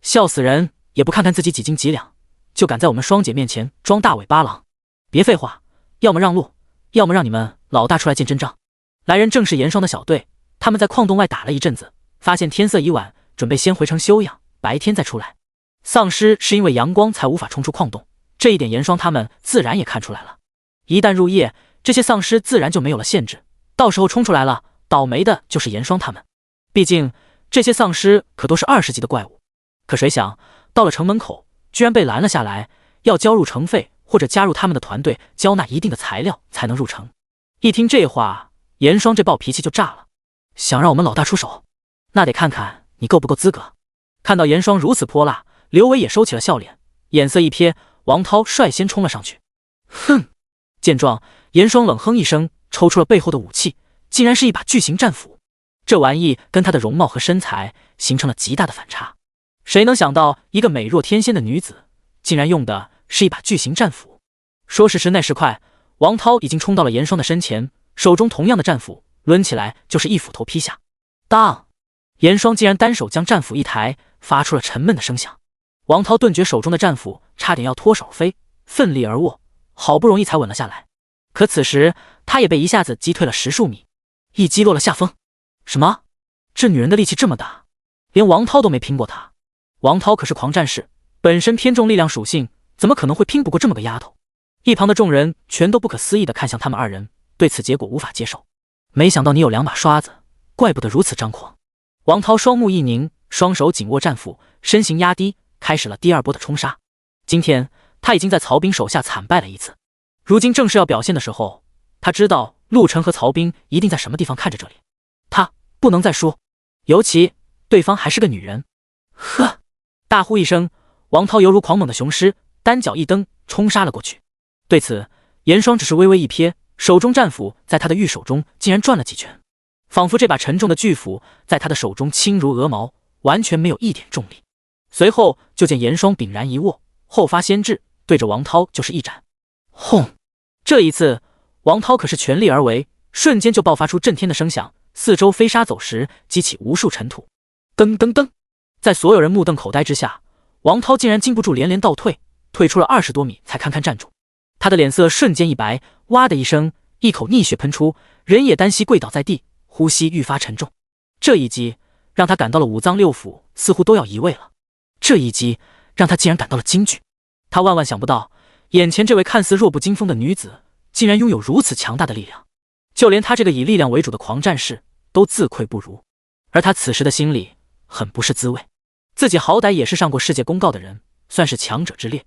笑死人，也不看看自己几斤几两，就敢在我们双姐面前装大尾巴狼。别废话，要么让路，要么让你们老大出来见真章。来人正是严霜的小队，他们在矿洞外打了一阵子，发现天色已晚，准备先回城休养，白天再出来。丧尸是因为阳光才无法冲出矿洞，这一点严霜他们自然也看出来了。一旦入夜，这些丧尸自然就没有了限制，到时候冲出来了，倒霉的就是严霜他们。毕竟这些丧尸可都是20级的怪物。可谁想到了城门口，居然被拦了下来，要交入城费或者加入他们的团队，交纳一定的材料才能入城。一听这话，严霜这暴脾气就炸了，想让我们老大出手，那得看看你够不够资格。看到严霜如此泼辣，刘维也收起了笑脸，眼色一瞥，王涛率先冲了上去。哼！见状，严霜冷哼一声，抽出了背后的武器，竟然是一把巨型战斧。这玩意跟她的容貌和身材形成了极大的反差。谁能想到一个美若天仙的女子，竟然用的是一把巨型战斧？说时迟那时快，王涛已经冲到了严霜的身前，手中同样的战斧抡起来就是一斧头劈下。当！严霜竟然单手将战斧一抬，发出了沉闷的声响。王涛顿觉手中的战斧差点要脱手飞，奋力而握，好不容易才稳了下来。可此时他也被一下子击退了10数米，一击落了下风。什么？这女人的力气这么大，连王涛都没拼过她。王涛可是狂战士，本身偏重力量属性，怎么可能会拼不过这么个丫头？一旁的众人全都不可思议地看向他们二人，对此结果无法接受。没想到你有2把刷子，怪不得如此张狂。王涛双目一凝，双手紧握战斧，身形压低，开始了第2波的冲杀。今天他已经在曹兵手下惨败了一次，如今正是要表现的时候。他知道陆晨和曹兵一定在什么地方看着这里，他不能再输，尤其对方还是个女人。呵！大呼一声，王涛犹如狂猛的雄狮，单脚一蹬，冲杀了过去。对此，严霜只是微微一瞥，手中战斧在他的玉手中竟然转了几圈，仿佛这把沉重的巨斧在他的手中轻如鹅毛，完全没有一点重力。随后就见严霜屏然一握，后发先至，对着王涛就是一斩。轰！这一次王涛可是全力而为，瞬间就爆发出震天的声响，四周飞沙走石，激起无数尘土。噔噔噔！在所有人目瞪口呆之下，王涛竟然禁不住连连倒退，退出了20多米才堪堪站住。他的脸色瞬间一白，哇的一声，一口逆血喷出，人也单膝跪倒在地，呼吸愈发沉重。这一击让他感到了5脏6腑似乎都要移位了，这一击让他竟然感到了惊惧。他万万想不到，眼前这位看似弱不禁风的女子竟然拥有如此强大的力量，就连他这个以力量为主的狂战士都自愧不如。而他此时的心里很不是滋味，自己好歹也是上过世界公告的人，算是强者之列，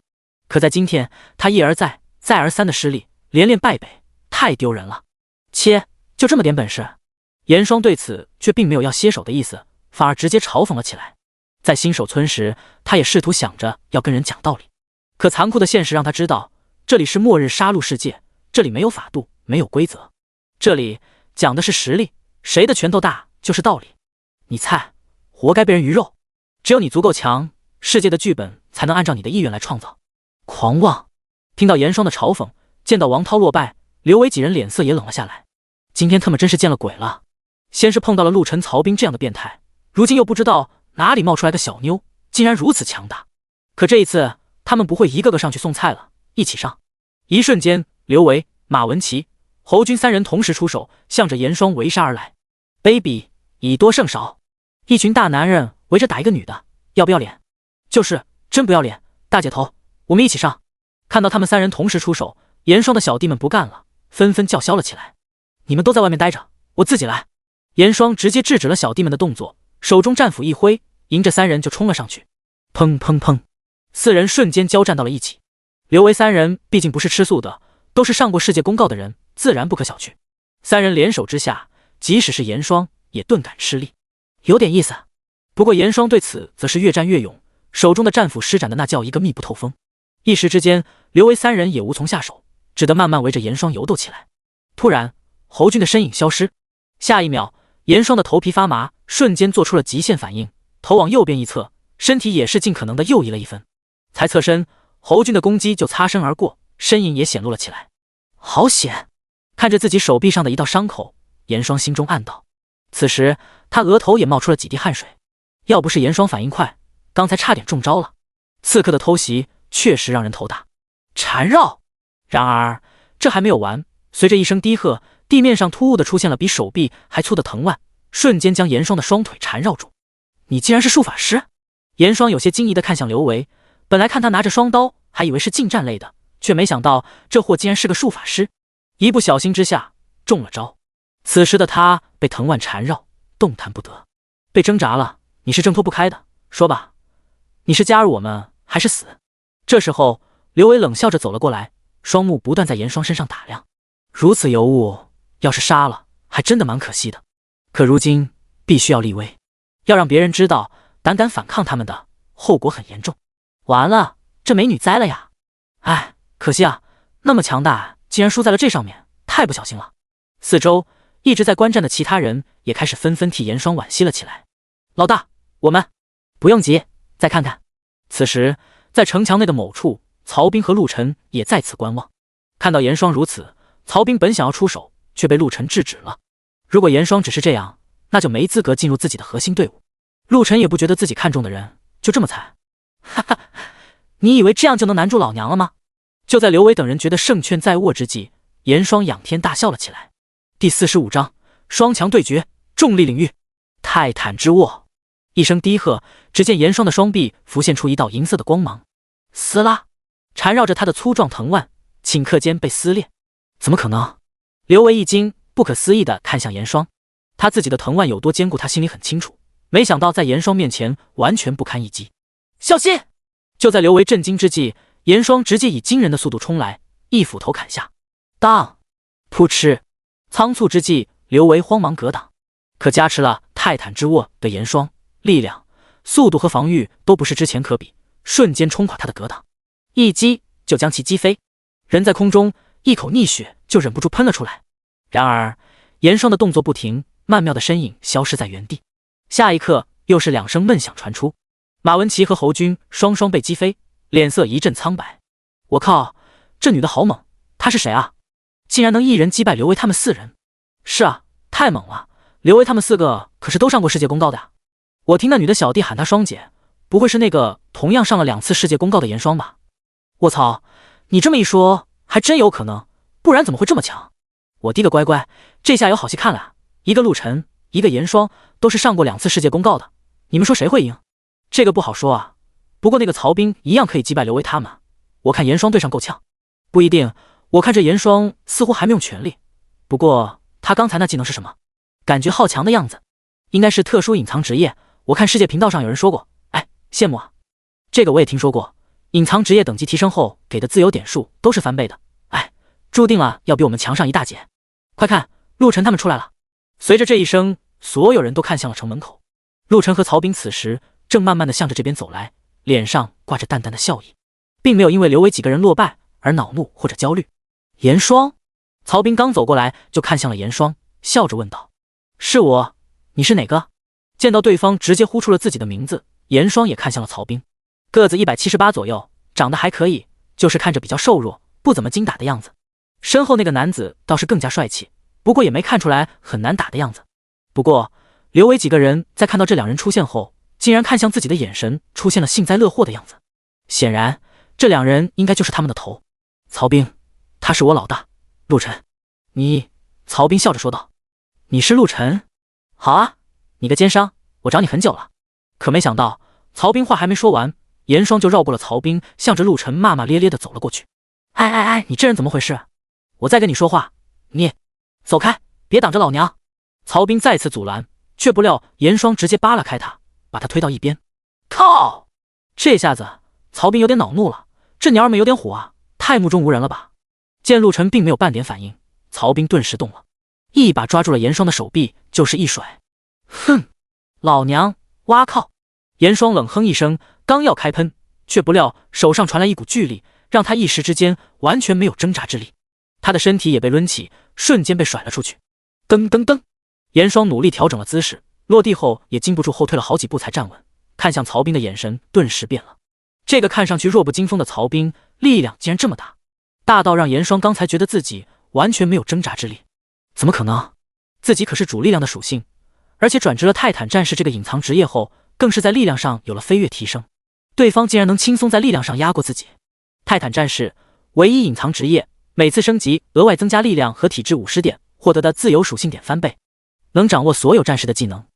可在今天他一而再再而三的失利，连连败北，太丢人了。切，就这么点本事？严霜对此却并没有要歇手的意思，反而直接嘲讽了起来。在新手村时，他也试图想着要跟人讲道理，可残酷的现实让他知道，这里是末日杀戮世界，这里没有法度，没有规则，这里讲的是实力，谁的拳头大就是道理。你菜，活该被人鱼肉。只有你足够强，世界的剧本才能按照你的意愿来创造。狂妄！听到严霜的嘲讽，见到王涛落败，刘维几人脸色也冷了下来。今天他们真是见了鬼了，先是碰到了陆晨、曹兵这样的变态，如今又不知道哪里冒出来的小妞，竟然如此强大。可这一次他们不会一个个上去送菜了，一起上。一瞬间，刘维、马文琪、侯军3人同时出手，向着严霜围杀而来。卑鄙，以多胜少，一群大男人围着打一个女的，要不要脸？就是真不要脸。大姐头，我们一起上。看到他们3人同时出手，严霜的小弟们不干了，纷纷叫嚣了起来。你们都在外面待着，我自己来。严霜直接制止了小弟们的动作，手中战斧一挥，迎着3人就冲了上去。砰砰砰，4人瞬间交战到了一起。刘维3人毕竟不是吃素的，都是上过世界公告的人，自然不可小觑。3人联手之下，即使是严霜也顿感吃力，有点意思。不过严霜对此则是越战越勇，手中的战斧施展的那叫一个密不透风。一时之间，刘维3人也无从下手，只得慢慢围着严霜游斗起来。突然，侯军的身影消失，下一秒，严霜的头皮发麻，瞬间做出了极限反应，头往右边一侧，身体也是尽可能的右移了一分。才侧身，侯军的攻击就擦身而过，身影也显露了起来。好险！看着自己手臂上的一道伤口，严霜心中暗道。此时他额头也冒出了几滴汗水，要不是严霜反应快，刚才差点中招了。刺客的偷袭确实让人头大。缠绕！然而这还没有完，随着一声低喝，地面上突兀的出现了比手臂还粗的藤蔓，瞬间将严霜的双腿缠绕住。你竟然是术法师？严霜有些惊疑的看向刘维，本来看他拿着双刀还以为是近战类的，却没想到这货竟然是个术法师。一不小心之下中了招。此时的他被藤蔓缠绕，动弹不得，被挣扎了。你是挣脱不开的，说吧，你是加入我们还是死？这时候刘维冷笑着走了过来，双目不断在严霜身上打量。如此尤物，要是杀了还真的蛮可惜的。可如今必须要立威，要让别人知道胆敢反抗他们的后果很严重。完了，这美女栽了呀！哎，可惜啊，那么强大竟然输在了这上面，太不小心了。四周一直在观战的其他人也开始纷纷替严霜惋惜了起来。老大，我们不用急，再看看。此时在城墙内的某处，曹彬和陆晨也在此观望。看到严霜如此，曹彬本想要出手，却被陆晨制止了。如果严霜只是这样，那就没资格进入自己的核心队伍。陆晨也不觉得自己看中的人就这么惨。哈哈，你以为这样就能难住老娘了吗？就在刘伟等人觉得胜券在握之际，严霜仰天大笑了起来。第45章双强对决，重力领域，泰坦之握。一声低喝，只见严霜的双臂浮现出一道银色的光芒，撕拉，缠绕着他的粗壮藤蔓，顷刻间被撕裂。怎么可能？刘维一惊，不可思议地看向严霜。他自己的藤蔓有多坚固，他心里很清楚，没想到在严霜面前完全不堪一击。小心！就在刘维震惊之际，严霜直接以惊人的速度冲来，一斧头砍下。当，噗嗤！仓促之际，刘维慌忙格挡，可加持了泰坦之握的严霜，力量、速度和防御都不是之前可比，瞬间冲垮他的格挡，一击就将其击飞。人在空中，一口逆血就忍不住喷了出来。然而严霜的动作不停，曼妙的身影消失在原地。下一刻，又是两声闷响传出，马文琪和侯军双双被击飞，脸色一阵苍白。我靠，这女的好猛，她是谁啊？竟然能一人击败刘维他们4人。是啊，太猛了，刘维他们4个可是都上过世界公告的呀。我听那女的小弟喊她双姐，不会是那个同样上了2次世界公告的严霜吧？我操，你这么一说还真有可能，不然怎么会这么强？我滴个乖乖，这下有好戏看了啊！一个陆晨，一个严霜，都是上过2次世界公告的，你们说谁会赢？这个不好说啊，不过那个曹彬一样可以击败刘维他们，我看严霜对上够呛。不一定，我看这严霜似乎还没用全力，不过他刚才那技能是什么？感觉好强的样子，应该是特殊隐藏职业，我看世界频道上有人说过，哎，羡慕啊。这个我也听说过，隐藏职业等级提升后给的自由点数都是翻倍的，哎，注定了要比我们强上一大截。快看，陆晨他们出来了！随着这一声，所有人都看向了城门口。陆晨和曹彬此时正慢慢地向着这边走来，脸上挂着淡淡的笑意，并没有因为刘维几个人落败而恼怒或者焦虑。严霜，曹彬刚走过来就看向了严霜，笑着问道：“是我，你是哪个？”见到对方直接呼出了自己的名字，严霜也看向了曹彬。个子178左右，长得还可以，就是看着比较瘦弱，不怎么精打的样子。身后那个男子倒是更加帅气，不过也没看出来很难打的样子。不过刘维几个人在看到这两人出现后，竟然看向自己的眼神出现了幸灾乐祸的样子。显然这两人应该就是他们的头。曹彬，他是我老大，陆晨。你，曹彬笑着说道。你是陆晨？好啊，你个奸商，我找你很久了。可没想到，曹彬话还没说完，严霜就绕过了曹彬，向着陆晨骂骂咧咧地走了过去。哎，你这人怎么回事？我在跟你说话，你走开，别挡着老娘！曹彬再次阻拦，却不料严霜直接扒拉开他，把他推到一边。靠！这下子曹彬有点恼怒了，这娘儿们有点火啊，太目中无人了吧？见陆晨并没有半点反应，曹彬顿时动了，一把抓住了严霜的手臂，就是一甩。哼，老娘挖靠！严霜冷哼一声，刚要开喷，却不料手上传来一股巨力，让他一时之间完全没有挣扎之力。他的身体也被抡起，瞬间被甩了出去。噔噔噔，严霜努力调整了姿势，落地后也禁不住后退了好几步才站稳，看向曹彬的眼神顿时变了。这个看上去弱不禁风的曹彬，力量竟然这么大，大到让严霜刚才觉得自己完全没有挣扎之力。怎么可能？自己可是主力量的属性，而且转职了泰坦战士这个隐藏职业后，更是在力量上有了飞跃提升。对方竟然能轻松在力量上压过自己。泰坦战士唯一隐藏职业，每次升级额外增加力量和体质50点，获得的自由属性点翻倍，能掌握所有战士的技能。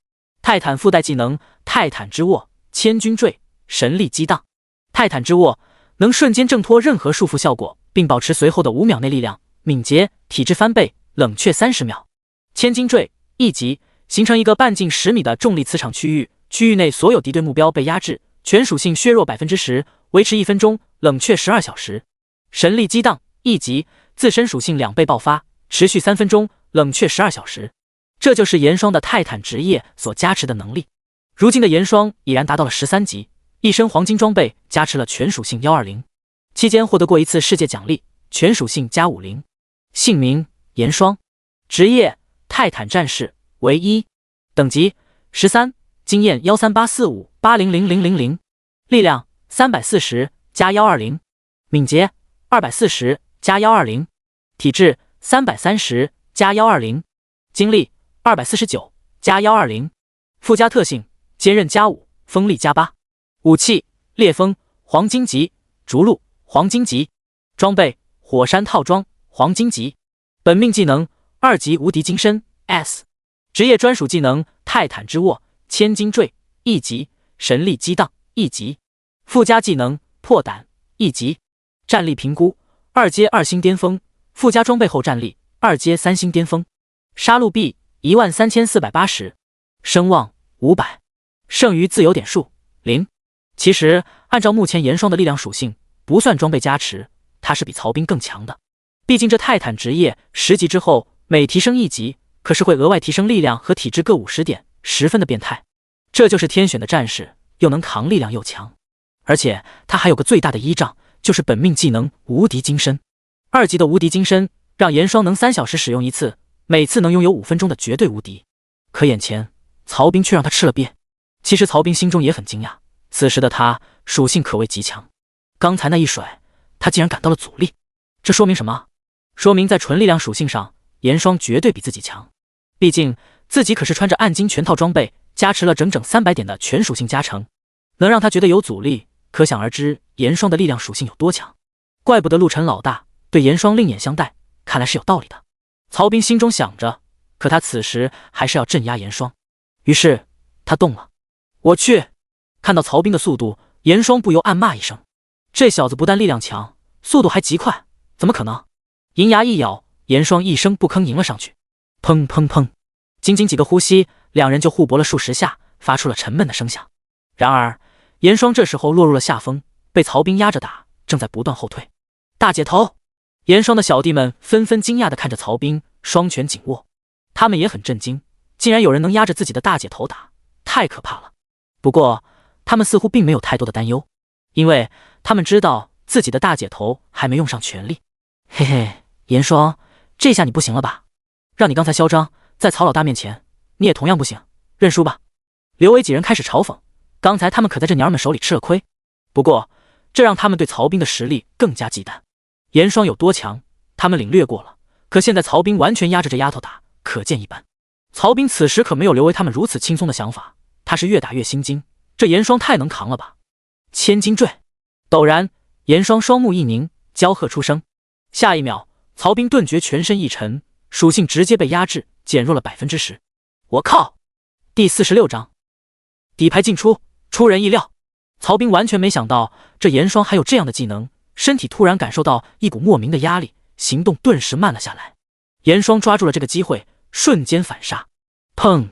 泰坦附带技能泰坦之握，千钧坠，神力激荡。泰坦之握能瞬间挣脱任何束缚效果，并保持随后的5秒内力量，敏捷，体质翻倍，冷却30秒。千斤坠1级，形成一个半径10米的重力磁场区域，区域内所有敌对目标被压制，全属性削弱 10%， 维持1分钟，冷却12小时。神力激荡1级，自身属性2倍爆发，持续3分钟，冷却12小时。这就是炎霜的泰坦职业所加持的能力。如今的炎霜已然达到了13级，一身黄金装备加持了全属性120，期间获得过一次世界奖励，全属性加50。姓名炎霜，职业泰坦战士，为1，等级13，经验13845800000，力量340加120，敏捷240加120，体质330加120，精力249加120，附加特性坚韧加5，锋利加8，武器烈风黄金级，逐鹿黄金级，装备火山套装黄金级，本命技能2级无敌金身 S， 职业专属技能泰坦之握千斤坠1级，神力激荡1级，附加技能破胆1级，战力评估2阶2星巅峰，附加装备后战力2阶3星巅峰，杀戮币13480，声望500，剩余自由点数0。其实按照目前炎霜的力量属性，不算装备加持，他是比曹彬更强的。毕竟这泰坦职业10级之后每提升1级，可是会额外提升力量和体质各50点，十分的变态。这就是天选的战士，又能扛力量又强，而且他还有个最大的依仗，就是本命技能无敌金身。2级的无敌金身让炎霜能3小时使用一次，每次能拥有5分钟的绝对无敌。可眼前曹彬却让他吃了瘪。其实曹彬心中也很惊讶，此时的他属性可谓极强，刚才那一甩他竟然感到了阻力。这说明什么？说明在纯力量属性上炎霜绝对比自己强，毕竟自己可是穿着暗金全套装备，加持了整整300点的全属性加成，能让他觉得有阻力，可想而知炎霜的力量属性有多强。怪不得陆晨老大对炎霜另眼相待，看来是有道理的。曹彬心中想着，可他此时还是要镇压炎霜，于是他动了。我去！看到曹彬的速度，炎霜不由暗骂一声，这小子不但力量强，速度还极快，怎么可能？银牙一咬，炎霜一声不吭迎了上去。砰砰砰，仅仅几个呼吸，两人就互搏了数十下，发出了沉闷的声响。然而炎霜这时候落入了下风，被曹彬压着打，正在不断后退。大姐头！炎霜的小弟们纷纷惊讶地看着曹彬，双拳紧握。他们也很震惊，竟然有人能压着自己的大姐头打，太可怕了。不过他们似乎并没有太多的担忧，因为他们知道自己的大姐头还没用上全力。嘿嘿，炎霜，这下你不行了吧？让你刚才嚣张，在曹老大面前你也同样不行，认输吧。刘伟几人开始嘲讽，刚才他们可在这娘们手里吃了亏。不过这让他们对曹彬的实力更加忌惮。炎霜有多强，他们领略过了，可现在曹彬完全压着这丫头打，可见一斑。曹彬此时可没有刘维他们如此轻松的想法，他是越打越心惊，这炎霜太能扛了吧。千斤坠！陡然炎霜双目一凝，娇喝出声。下一秒曹彬顿觉全身一沉，属性直接被压制，减弱了 10%。 我靠！第46章底牌进出，出人意料。曹彬完全没想到这炎霜还有这样的技能，身体突然感受到一股莫名的压力，行动顿时慢了下来。炎霜抓住了这个机会，瞬间反杀。砰！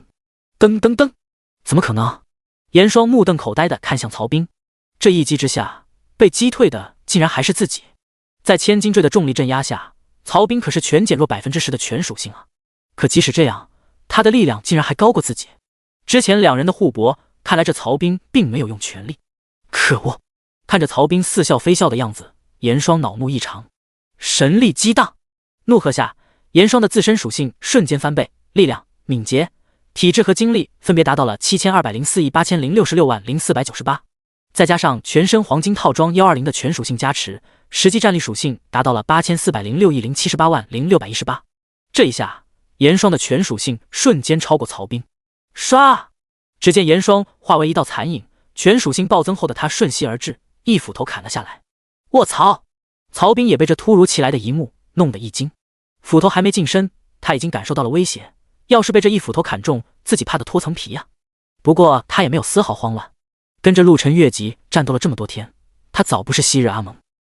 噔噔噔！怎么可能？炎霜目瞪口呆地看向曹彬，这一击之下，被击退的竟然还是自己。在千斤坠的重力镇压下，曹彬可是全减弱 10% 的全属性啊！可即使这样，他的力量竟然还高过自己。之前两人的互搏，看来这曹彬并没有用全力。可恶！看着曹彬似笑非笑的样子，炎霜恼怒异常。神力激荡！怒喝下，炎霜的自身属性瞬间翻倍，力量、敏捷、体质和精力分别达到了7204亿8066万0498，再加上全身黄金套装120的全属性加持，实际战力属性达到了8406亿078万0618。这一下，炎霜的全属性瞬间超过曹彬。唰！只见炎霜化为一道残影，全属性暴增后的他瞬息而至，一斧头砍了下来。卧槽！曹彬也被这突如其来的一幕弄得一惊，斧头还没近身，他已经感受到了威胁。要是被这一斧头砍中，自己怕得脱层皮呀！不过他也没有丝毫慌乱，跟着陆晨越级战斗了这么多天，他早不是昔日阿蒙。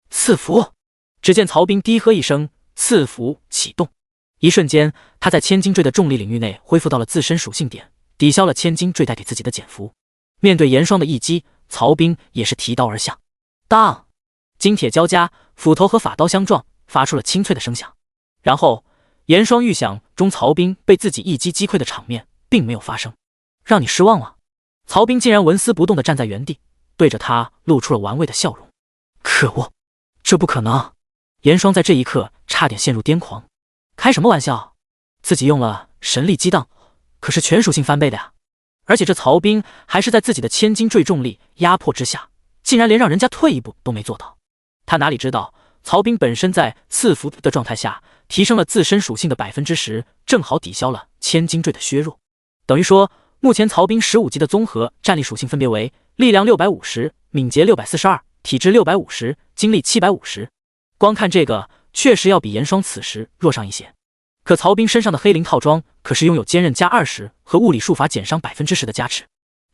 赐福！只见曹彬低喝一声，赐福启动。一瞬间，他在千斤坠的重力领域内恢复到了自身属性点，抵消了千斤坠带给自己的减幅。面对严霜的一击，曹兵也是提刀而下。当，金铁交加，斧头和法刀相撞，发出了清脆的声响。然后，严霜预想中曹兵被自己一击击溃的场面并没有发生。让你失望了？曹兵竟然纹丝不动地站在原地，对着他露出了玩味的笑容。可恶，这不可能！严霜在这一刻差点陷入癫狂。开什么玩笑？自己用了神力激荡，可是全属性翻倍的呀！而且这曹兵还是在自己的千斤坠重力压迫之下，竟然连让人家退一步都没做到。他哪里知道，曹兵本身在赐福的状态下提升了自身属性的10%，正好抵消了千斤坠的削弱。等于说，目前曹兵15级的综合战力属性分别为力量650、敏捷642、体质650、精力750。光看这个，确实要比严霜此时弱上一些。可曹兵身上的黑灵套装可是拥有坚韧加20和物理术法减伤10%的加持，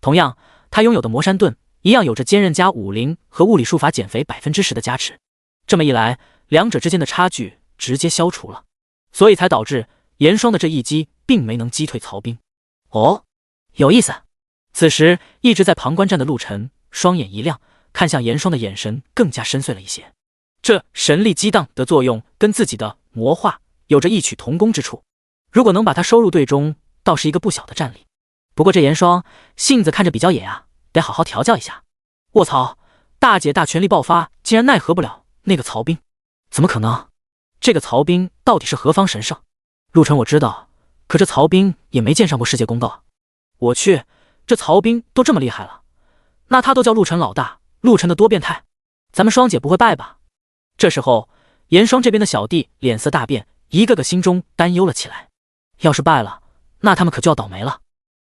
同样，他拥有的魔山盾一样有着坚韧加50和物理术法减肥10%的加持。这么一来，两者之间的差距直接消除了，所以才导致严霜的这一击并没能击退曹兵。哦，有意思。此时一直在旁观战的陆晨双眼一亮，看向严霜的眼神更加深邃了一些。这神力激荡的作用跟自己的魔化有着异曲同工之处，如果能把他收入队中，倒是一个不小的战力。不过这严霜性子看着比较野啊，得好好调教一下。卧槽，大姐大全力爆发，竟然奈何不了那个曹兵，怎么可能？这个曹兵到底是何方神圣？陆晨我知道，可这曹兵也没见上过世界公道啊！我去，这曹兵都这么厉害了，那他都叫陆晨老大，陆晨的多变态，咱们双姐不会败吧？这时候，严霜这边的小弟脸色大变，一个个心中担忧了起来。要是败了，那他们可就要倒霉了。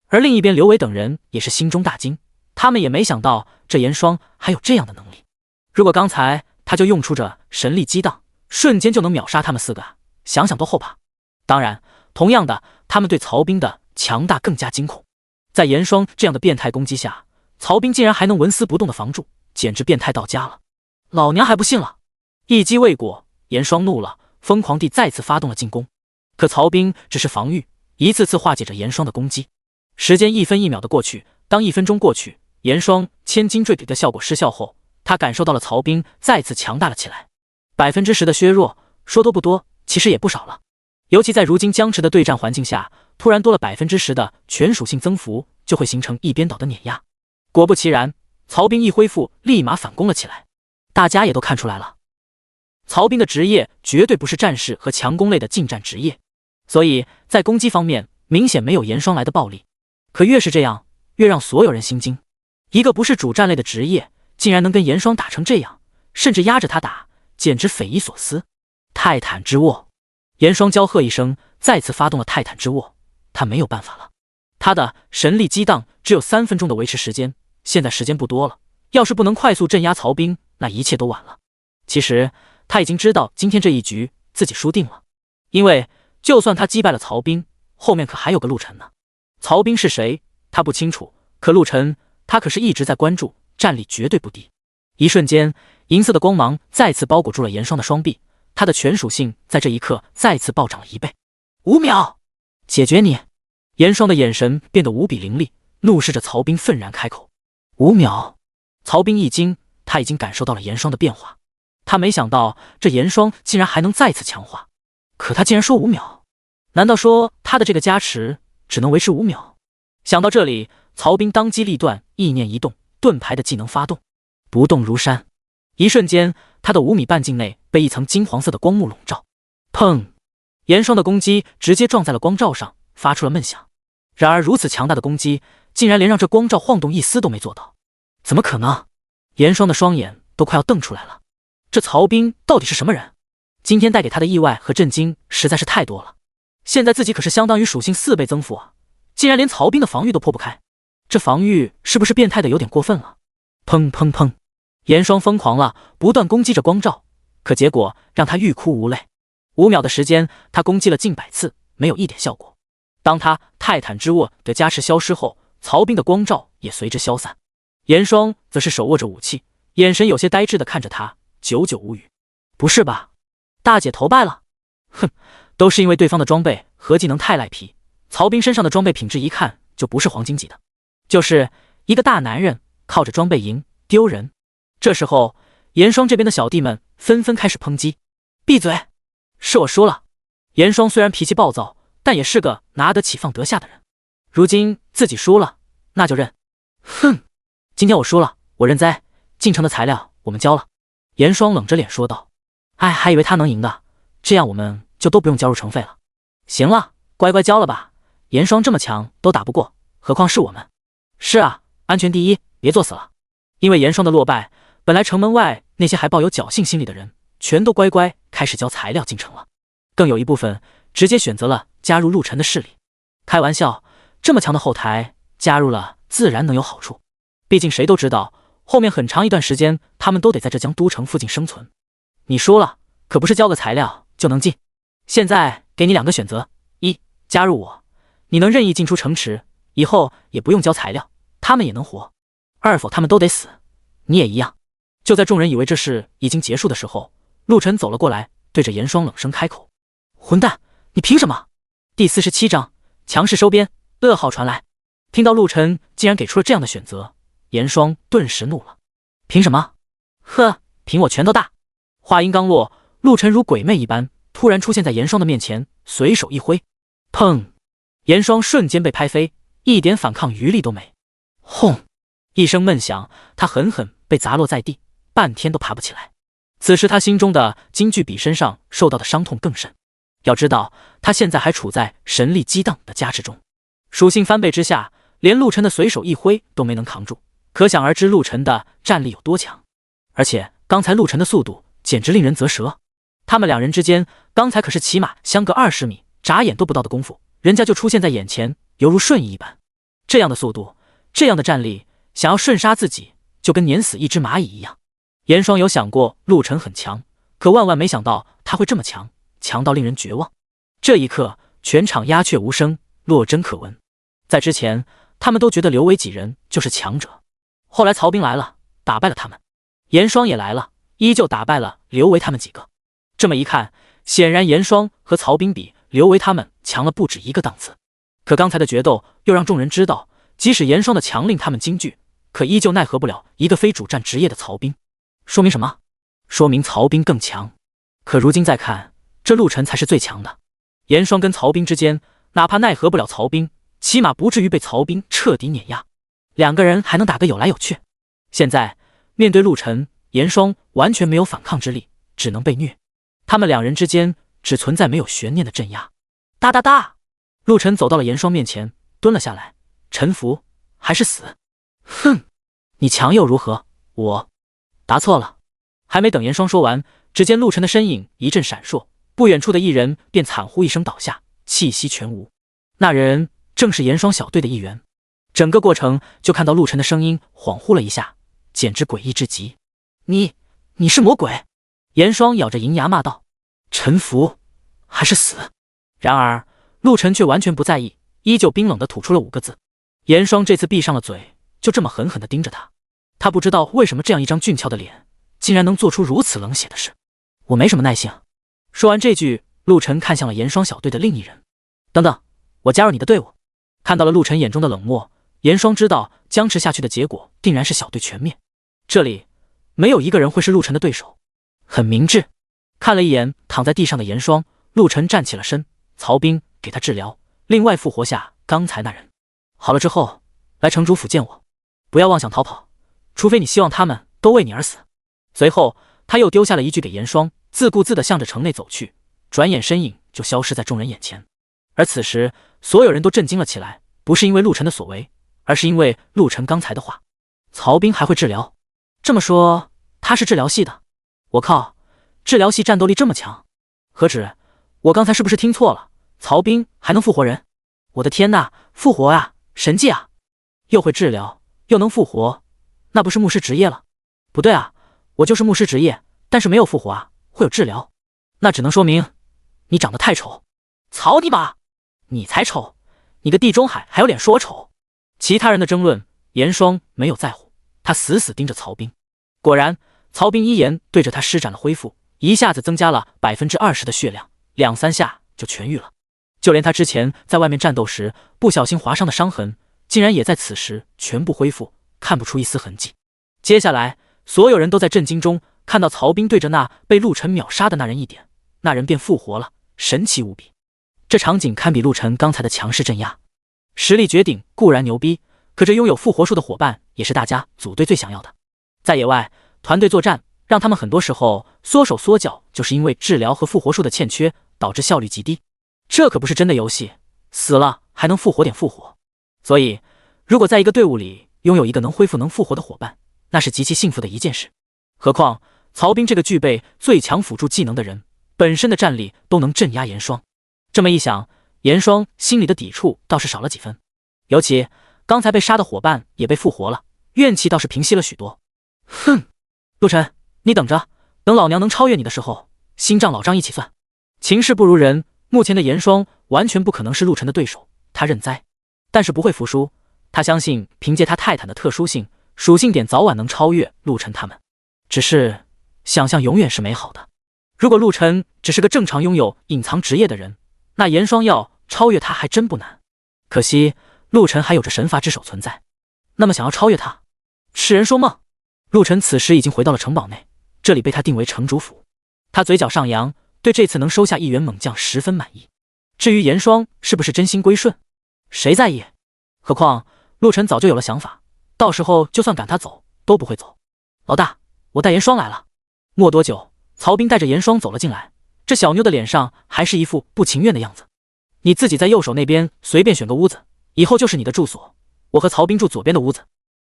而另一边，刘伟等人也是心中大惊，他们也没想到这严霜还有这样的能力。如果刚才他就用出这神力激荡，瞬间就能秒杀他们4个，想想都后怕。当然，同样的，他们对曹兵的强大更加惊恐。在严霜这样的变态攻击下，曹兵竟然还能纹丝不动的防住，简直变态到家了。老娘还不信了！一击未果，严霜怒了，疯狂地再次发动了进攻。可曹兵只是防御，一次次化解着严霜的攻击。时间一分一秒的过去，当1分钟过去，严霜千斤坠的效果失效后，他感受到了曹兵再次强大了起来。10%的削弱，说多不多，其实也不少了。尤其在如今僵持的对战环境下，突然多了10%的全属性增幅，就会形成一边倒的碾压。果不其然，曹兵一恢复，立马反攻了起来。大家也都看出来了，曹兵的职业绝对不是战士和强攻类的近战职业，所以在攻击方面明显没有严霜来的暴力。可越是这样，越让所有人心惊。一个不是主战类的职业，竟然能跟严霜打成这样，甚至压着他打，简直匪夷所思。泰坦之握，严霜娇喝一声，再次发动了泰坦之握。他没有办法了，他的神力激荡只有3分钟的维持时间，现在时间不多了，要是不能快速镇压曹兵，那一切都晚了。其实他已经知道今天这一局自己输定了，因为就算他击败了曹兵，后面可还有个陆晨呢。曹兵是谁他不清楚，可陆晨他可是一直在关注，战力绝对不低。一瞬间，银色的光芒再次包裹住了严霜的双臂，他的全属性在这一刻再次暴涨了1倍。5秒，解决你！严霜的眼神变得无比凌厉，怒视着曹兵，愤然开口。5秒！曹兵一惊，他已经感受到了严霜的变化。他没想到这严霜竟然还能再次强化，可他竟然说5秒，难道说他的这个加持只能维持5秒？想到这里，曹兵当机立断，意念一动，盾牌的技能发动，不动如山。一瞬间，他的5米半径内被一层金黄色的光幕笼罩。砰！严霜的攻击直接撞在了光罩上，发出了闷响。然而如此强大的攻击，竟然连让这光罩晃动一丝都没做到，怎么可能？严霜的双眼都快要瞪出来了。这曹兵到底是什么人？今天带给他的意外和震惊实在是太多了。现在自己可是相当于属性4倍增幅啊，竟然连曹兵的防御都破不开，这防御是不是变态的有点过分了？砰砰砰！严霜疯狂了，不断攻击着光罩，可结果让他欲哭无泪。5秒的时间，他攻击了近100次，没有一点效果。当他泰坦之握的加持消失后，曹兵的光罩也随之消散。严霜则是手握着武器，眼神有些呆滞地看着他，久久无语。不是吧，大姐头败了？哼，都是因为对方的装备和技能太赖皮。曹彬身上的装备品质一看就不是黄金级的，就是一个大男人靠着装备赢，丢人。这时候，严霜这边的小弟们纷纷开始抨击：“闭嘴！是我输了。”严霜虽然脾气暴躁，但也是个拿得起放得下的人。如今自己输了，那就认。哼，今天我输了，我认栽。进城的材料我们交了。严霜冷着脸说道：“哎，还以为他能赢的，这样我们就都不用交入城费了。行了，乖乖交了吧。严霜这么强都打不过，何况是我们。是啊，安全第一，别作死了。”因为严霜的落败，本来城门外那些还抱有侥幸心理的人，全都乖乖开始交材料进城了。更有一部分直接选择了加入陆晨的势力。开玩笑，这么强的后台加入了，自然能有好处。毕竟谁都知道，后面很长一段时间他们都得在这江都城附近生存。你输了，可不是交个材料就能进。现在给你2个选择：一，加入我，你能任意进出城池，以后也不用交材料，他们也能活；二否他们都得死，你也一样。就在众人以为这事已经结束的时候，陆晨走了过来，对着严霜冷声开口：“混蛋，你凭什么？”第47章强势收编，噩耗传来。听到陆晨竟然给出了这样的选择，严霜顿时怒了：“凭什么？呵，凭我拳头大！”话音刚落，陆晨如鬼魅一般突然出现在严霜的面前，随手一挥，砰！严霜瞬间被拍飞，一点反抗余力都没。轰！一声闷响，他狠狠被砸落在地，半天都爬不起来。此时他心中的金句比身上受到的伤痛更甚。要知道，他现在还处在神力激荡的加持中，属性翻倍之下，连陆晨的随手一挥都没能扛住，可想而知陆晨的战力有多强。而且刚才陆晨的速度简直令人啧舌，他们2人之间刚才可是起码相隔20米，眨眼都不到的功夫，人家就出现在眼前，犹如瞬移一般。这样的速度，这样的战力，想要瞬杀自己，就跟碾死一只蚂蚁一样。严霜有想过陆晨很强，可万万没想到他会这么强，强到令人绝望。这一刻，全场鸦雀无声，落针可闻。在之前，他们都觉得刘维几人就是强者，后来曹彬来了，打败了他们；严霜也来了，依旧打败了刘维他们几个。这么一看，显然严霜和曹彬比刘维他们强了不止一个档次。可刚才的决斗又让众人知道，即使严霜的强令他们惊惧，可依旧奈何不了一个非主战职业的曹彬。说明什么？说明曹彬更强。可如今再看，这陆晨才是最强的。严霜跟曹彬之间，哪怕奈何不了曹彬，起码不至于被曹彬彻底碾压，2个人还能打个有来有去。现在面对陆晨，严霜完全没有反抗之力，只能被虐。他们2人之间只存在没有悬念的镇压。哒哒哒！陆晨走到了严霜面前，蹲了下来：“臣服还是死？”“哼，你强又如何？我……答错了。”还没等严霜说完，只见陆晨的身影一阵闪烁，不远处的一人便惨呼一声倒下，气息全无。那人正是严霜小队的一员。整个过程就看到陆晨的声音恍惚了一下，简直诡异至极。你是魔鬼？严霜咬着银牙骂道：“臣服还是死？”然而陆晨却完全不在意，依旧冰冷地吐出了5个字。严霜这次闭上了嘴，就这么狠狠地盯着他。他不知道为什么这样一张俊俏的脸竟然能做出如此冷血的事。我没什么耐性。说完这句，陆晨看向了严霜小队的另一人。等等，我加入你的队伍。看到了陆晨眼中的冷漠，严霜知道僵持下去的结果定然是小队全灭。这里没有一个人会是陆晨的对手。很明智。看了一眼躺在地上的严霜，陆晨站起了身。曹彬给他治疗，另外复活下刚才那人。好了之后，来城主府见我，不要妄想逃跑，除非你希望他们都为你而死。随后他又丢下了一句给严霜，自顾自地向着城内走去，转眼身影就消失在众人眼前。而此时所有人都震惊了起来，不是因为陆晨的所为，而是因为陆晨刚才的话。曹彬还会治疗？这么说他是治疗系的？我靠，治疗系战斗力这么强？何止，我刚才是不是听错了？曹彬还能复活人？我的天呐，复活啊，神技啊！又会治疗又能复活，那不是牧师职业了？不对啊，我就是牧师职业，但是没有复活啊，会有治疗，那只能说明你长得太丑。曹你妈，你才丑，你个地中海还有脸说我丑？其他人的争论，严霜没有在乎，他死死盯着曹彬。果然，曹彬一言对着他施展了恢复，一下子增加了20%的血量， 2、3下就痊愈了。就连他之前在外面战斗时不小心划伤的伤痕，竟然也在此时全部恢复，看不出一丝痕迹。接下来，所有人都在震惊中看到曹彬对着那被陆晨秒杀的那人一点，那人便复活了，神奇无比。这场景堪比陆晨刚才的强势镇压。实力绝顶固然牛逼，可这拥有复活术的伙伴也是大家组队最想要的。在野外，团队作战让他们很多时候缩手缩脚，就是因为治疗和复活术的欠缺，导致效率极低。这可不是真的游戏，死了还能复活点复活。所以，如果在一个队伍里拥有一个能恢复能复活的伙伴，那是极其幸福的一件事。何况曹彬这个具备最强辅助技能的人，本身的战力都能镇压严霜。这么一想，严霜心里的抵触倒是少了几分。尤其刚才被杀的伙伴也被复活了，怨气倒是平息了许多。哼，陆晨，你等着，等老娘能超越你的时候，新账老账一起算。情势不如人，目前的严霜完全不可能是陆晨的对手，他认栽，但是不会服输。他相信凭借他泰坦的特殊性，属性点早晚能超越陆晨他们。只是想象永远是美好的。如果陆晨只是个正常拥有隐藏职业的人，那严霜要超越他还真不难。可惜陆晨还有着神罚之手存在，那么想要超越他，痴人说梦。陆晨此时已经回到了城堡内，这里被他定为城主府。他嘴角上扬，对这次能收下一员猛将十分满意。至于严霜是不是真心归顺，谁在意？何况陆晨早就有了想法，到时候就算赶他走都不会走。老大，我带严霜来了。没多久，曹彬带着严霜走了进来，这小妞的脸上还是一副不情愿的样子。你自己在右手那边随便选个屋子，以后就是你的住所，我和曹彬住左边的屋子，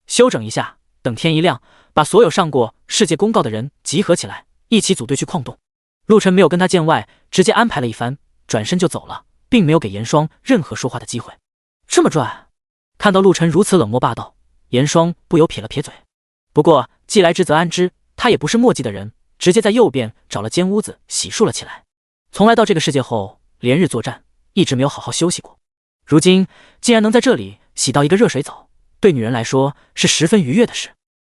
休整一下，等天一亮，把所有上过世界公告的人集合起来，一起组队去矿洞。陆晨没有跟他见外，直接安排了一番，转身就走了，并没有给严霜任何说话的机会。这么拽？看到陆晨如此冷漠霸道，严霜不由撇了撇嘴。不过既来之则安之，他也不是墨迹的人，直接在右边找了间屋子洗漱了起来。从来到这个世界后，连日作战，一直没有好好休息过。如今竟然能在这里洗到一个热水澡，对女人来说是十分愉悦的事。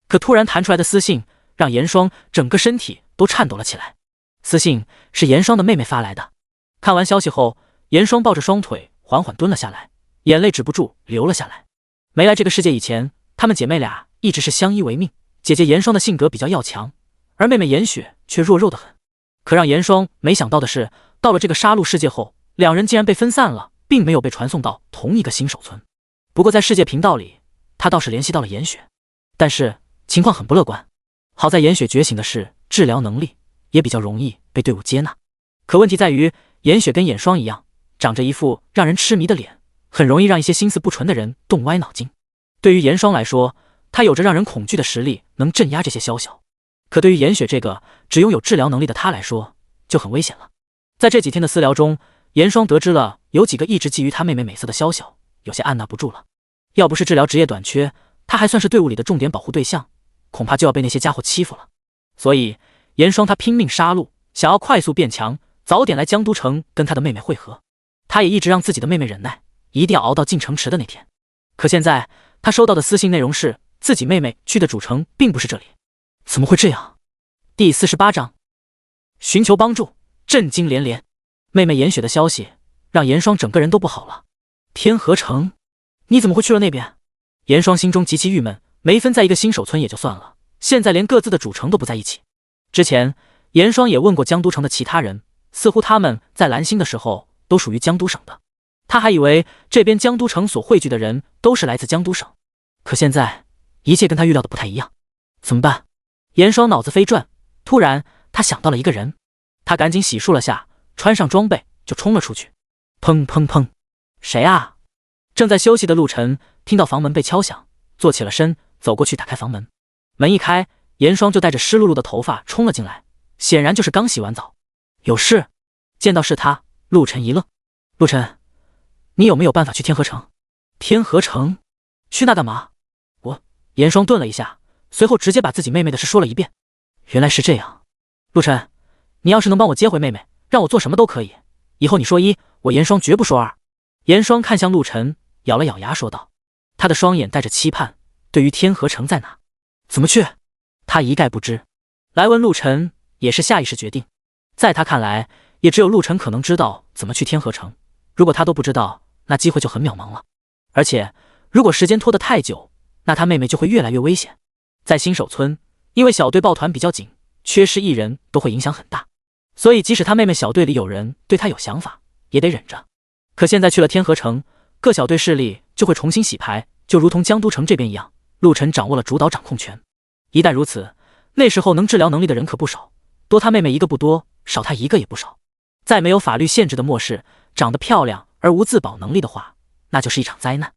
可突然弹出来的私信让严霜整个身体都颤抖了起来。私信是严霜的妹妹发来的。看完消息后，严霜抱着双腿缓缓蹲了下来，眼泪止不住流了下来。没来这个世界以前，她们姐妹俩一直是相依为命。姐姐严霜的性格比较要强，而妹妹严雪却弱肉的很。可让严霜没想到的是，到了这个杀戮世界后，两人竟然被分散了，并没有被传送到同一个新手村。不过在世界频道里，他倒是联系到了严雪，但是情况很不乐观。好在严雪觉醒的是治疗能力，也比较容易被队伍接纳。可问题在于，严雪跟眼霜一样，长着一副让人痴迷的脸，很容易让一些心思不纯的人动歪脑筋。对于严霜来说，他有着让人恐惧的实力，能镇压这些宵小。可对于严雪这个只拥有治疗能力的他来说，就很危险了。在这几天的私聊中，严霜得知了有几个一直觊觎他妹妹美色的宵小，有些按捺不住了。要不是治疗职业短缺，他还算是队伍里的重点保护对象，恐怕就要被那些家伙欺负了。所以严霜他拼命杀戮，想要快速变强，早点来江都城跟他的妹妹会合。他也一直让自己的妹妹忍耐，一定要熬到进城池的那天。可现在他收到的私信内容是自己妹妹去的主城并不是这里。怎么会这样？第48章寻求帮助，震惊连连。妹妹严雪的消息让严霜整个人都不好了。天河城，你怎么会去了那边？严霜心中极其郁闷，没分在一个新手村也就算了，现在连各自的主城都不在一起。之前严霜也问过江都城的其他人，似乎他们在蓝星的时候都属于江都省的。他还以为这边江都城所汇聚的人都是来自江都省，可现在一切跟他预料的不太一样。怎么办？严霜脑子飞转，突然他想到了一个人。他赶紧洗漱了下，穿上装备就冲了出去。砰砰砰！谁啊？正在休息的陆晨听到房门被敲响，坐起了身，走过去打开房门。门一开，严霜就带着湿漉漉的头发冲了进来，显然就是刚洗完澡。有事？见到是他，陆晨一愣。陆晨，你有没有办法去天河城？天河城？去那干嘛？严霜顿了一下，随后直接把自己妹妹的事说了一遍。原来是这样。陆晨，你要是能帮我接回妹妹，让我做什么都可以。以后你说一，我严霜绝不说二。严霜看向陆晨，咬了咬牙说道。他的双眼带着期盼，对于天河城在哪，怎么去，他一概不知。来问陆晨也是下意识决定。在他看来，也只有陆晨可能知道怎么去天河城。如果他都不知道，那机会就很渺茫了。而且，如果时间拖得太久，那他妹妹就会越来越危险。在新手村，因为小队抱团比较紧，缺失一人都会影响很大。所以，即使他妹妹小队里有人对他有想法，也得忍着。可现在去了天河城，各小队势力就会重新洗牌，就如同江都城这边一样，陆晨掌握了主导掌控权。一旦如此，那时候能治疗能力的人可不少，多他妹妹一个不多，少他一个也不少。在没有法律限制的末世，长得漂亮而无自保能力的话，那就是一场灾难。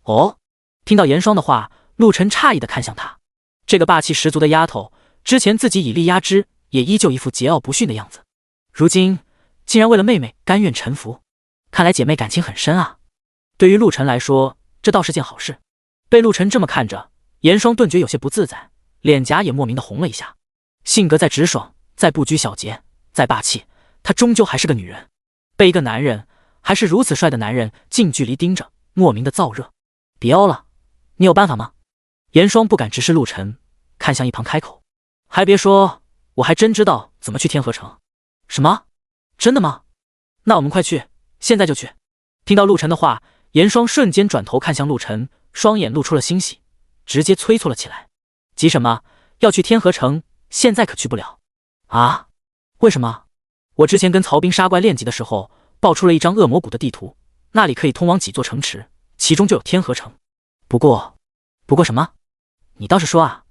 哦，听到严霜的话，陆晨诧异地看向他，这个霸气十足的丫头，之前自己以力压之，也依旧一副桀骜不驯的样子，如今竟然为了妹妹甘愿臣服，看来姐妹感情很深啊。对于陆晨来说，这倒是件好事。被陆晨这么看着，严霜顿觉有些不自在，脸颊也莫名的红了一下。性格再直爽，再不拘小节，再霸气，她终究还是个女人，被一个男人，还是如此帅的男人近距离盯着，莫名的燥热。别欧了，你有办法吗？严霜不敢直视陆晨，看向一旁开口。还别说，我还真知道怎么去天河城。什么？真的吗？那我们快去，现在就去。听到陆晨的话，严霜瞬间转头看向陆晨，双眼露出了欣喜，直接催促了起来。急什么？要去天河城，现在可去不了。啊？为什么？我之前跟曹兵杀怪练级的时候，爆出了一张恶魔谷的地图，那里可以通往几座城池，其中就有天河城。不过什么？你倒是说啊。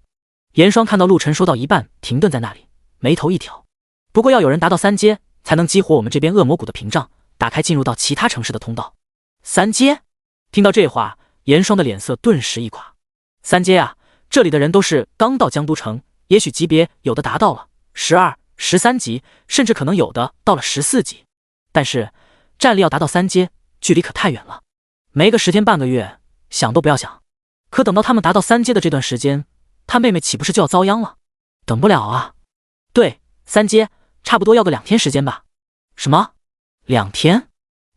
严霜看到陆晨说到一半停顿在那里，眉头一挑。不过要有人达到3阶，才能激活我们这边恶魔谷的屏障，打开进入到其他城市的通道。3阶？听到这话，严霜的脸色顿时一垮。3阶啊，这里的人都是刚到江都城，也许级别有的达到了12、13级，甚至可能有的到了14级。但是战力要达到3阶，距离可太远了，没个10天半个月，想都不要想。可等到他们达到3阶的这段时间，他妹妹岂不是就要遭殃了？等不了啊。对，3阶差不多要个2天时间吧。什么？2天？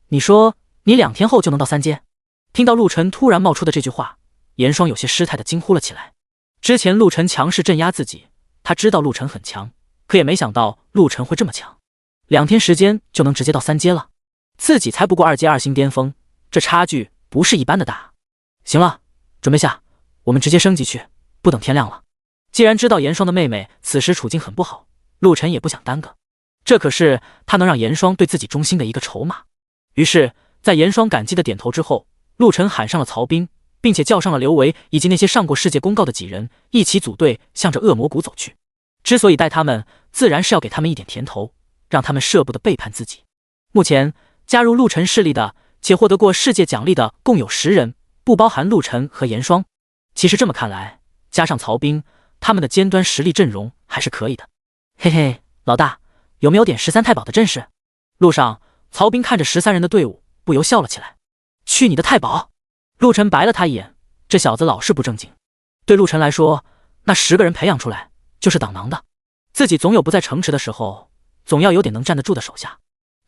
你说你2天后就能到3阶？听到陆晨突然冒出的这句话，严霜有些失态的惊呼了起来。之前陆晨强势镇压自己，他知道陆晨很强，可也没想到陆晨会这么强，2天时间就能直接到3阶了。自己才不过2阶2星巅峰，这差距不是一般的大。行了，准备下，我们直接升级去，不等天亮了。既然知道严霜的妹妹此时处境很不好，陆晨也不想耽搁，这可是他能让严霜对自己忠心的一个筹码。于是在严霜感激的点头之后，陆晨喊上了曹兵，并且叫上了刘维以及那些上过世界公告的几人，一起组队向着恶魔谷走去。之所以带他们，自然是要给他们一点甜头，让他们舍不得背叛自己。目前加入陆晨势力的且获得过世界奖励的共有10人，不包含陆晨和严霜。其实这么看来，加上曹兵，他们的尖端实力阵容还是可以的。嘿嘿，老大，有没有点13太保的阵势？路上，曹兵看着13人的队伍，不由笑了起来。去你的太保！陆晨白了他一眼，这小子老是不正经。对陆晨来说，那10个人培养出来就是挡囊的，自己总有不在城池的时候，总要有点能站得住的手下。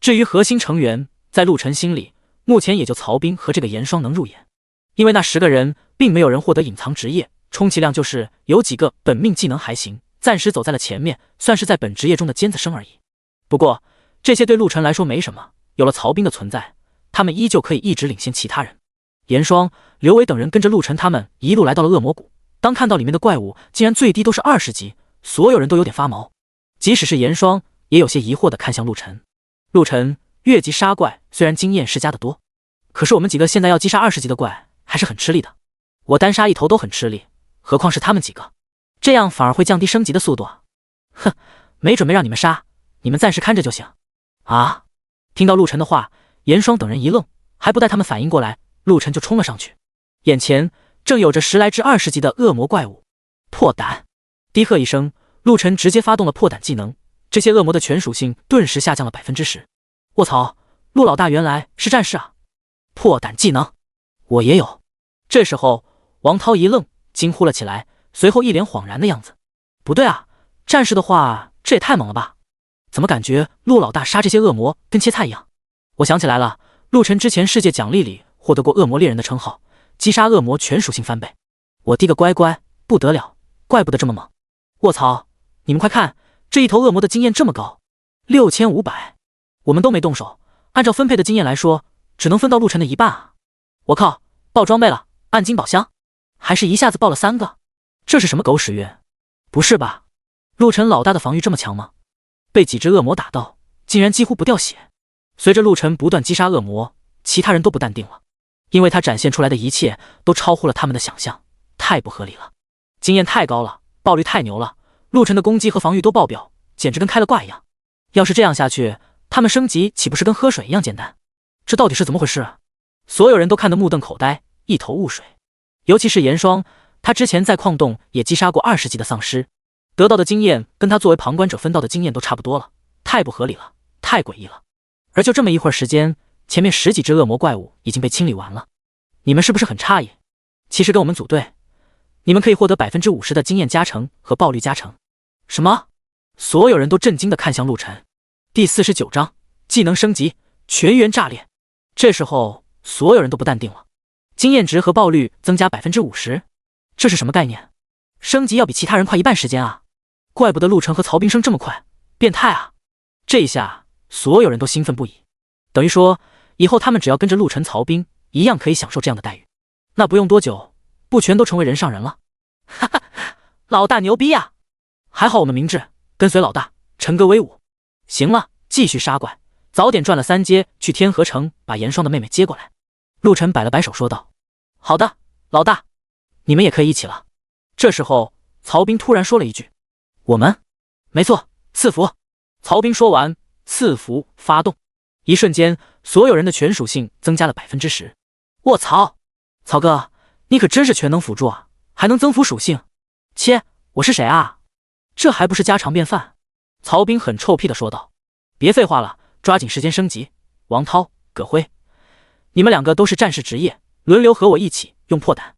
至于核心成员，在陆晨心里，目前也就曹兵和这个严霜能入眼，因为那10个人并没有人获得隐藏职业，充其量就是有几个本命技能还行，暂时走在了前面，算是在本职业中的尖子生而已。不过这些对陆晨来说没什么，有了曹兵的存在，他们依旧可以一直领先其他人。严霜、刘伟等人跟着陆晨他们一路来到了恶魔谷，当看到里面的怪物竟然最低都是20级，所有人都有点发毛。即使是严霜也有些疑惑地看向陆晨。陆晨，越级杀怪虽然经验是加得多，可是我们几个现在要击杀20级的怪还是很吃力的，我单杀一头都很吃力，何况是他们几个，这样反而会降低升级的速度啊。哼，没准备让你们杀，你们暂时看着就行。啊！听到陆晨的话，严霜等人一愣，还不待他们反应过来，陆晨就冲了上去。眼前正有着10来只20级的恶魔怪物。破胆！低喝一声，陆晨直接发动了破胆技能，这些恶魔的全属性顿时下降了10%。卧槽，陆老大原来是战士啊！破胆技能，我也有。这时候王涛一愣，惊呼了起来，随后一脸恍然的样子。不对啊，战士的话这也太猛了吧，怎么感觉陆老大杀这些恶魔跟切菜一样？我想起来了，陆晨之前世界奖励里获得过恶魔猎人的称号，击杀恶魔全属性翻倍。我滴个乖乖，不得了，怪不得这么猛。卧槽，你们快看，这一头恶魔的经验这么高，6500！我们都没动手，按照分配的经验来说，只能分到陆晨的一半啊！我靠，爆装备了，暗金宝箱，还是一下子爆了3个，这是什么狗屎运？不是吧？陆晨老大的防御这么强吗？被几只恶魔打到，竟然几乎不掉血。随着陆晨不断击杀恶魔，其他人都不淡定了，因为他展现出来的一切都超乎了他们的想象，太不合理了。经验太高了，爆率太牛了，陆晨的攻击和防御都爆表，简直跟开了挂一样。要是这样下去，他们升级岂不是跟喝水一样简单？这到底是怎么回事啊？所有人都看得目瞪口呆，一头雾水。尤其是严霜，他之前在矿洞也击杀过20级的丧尸，得到的经验跟他作为旁观者分到的经验都差不多了，太不合理了，太诡异了。而就这么一会儿时间，前面10几只恶魔怪物已经被清理完了。你们是不是很诧异？其实跟我们组队，你们可以获得 50% 的经验加成和爆率加成。什么？所有人都震惊地看向陆晨。第49章技能升级，全员炸裂。这时候所有人都不淡定了，经验值和爆率增加 50%， 这是什么概念？升级要比其他人快1半时间啊！怪不得陆晨和曹冰升这么快，变态啊！这一下所有人都兴奋不已，等于说以后他们只要跟着陆晨、曹冰一样可以享受这样的待遇，那不用多久不全都成为人上人了？哈哈，老大牛逼呀！还好我们明智，跟随老大，陈哥威武。行了，继续杀怪，早点转了3阶去天河城把严霜的妹妹接过来。陆晨摆了摆手说道：好的，老大，你们也可以一起了。这时候曹冰突然说了一句：我们？没错，赐福。曹冰说完，赐福发动，一瞬间所有人的全属性增加了 10%。卧槽，曹哥，你可真是全能辅助啊，还能增幅属性。切，我是谁啊？这还不是家常便饭？曹冰很臭屁地说道：别废话了，抓紧时间升级。王涛、葛辉，你们2个都是战士职业，轮流和我一起用破胆。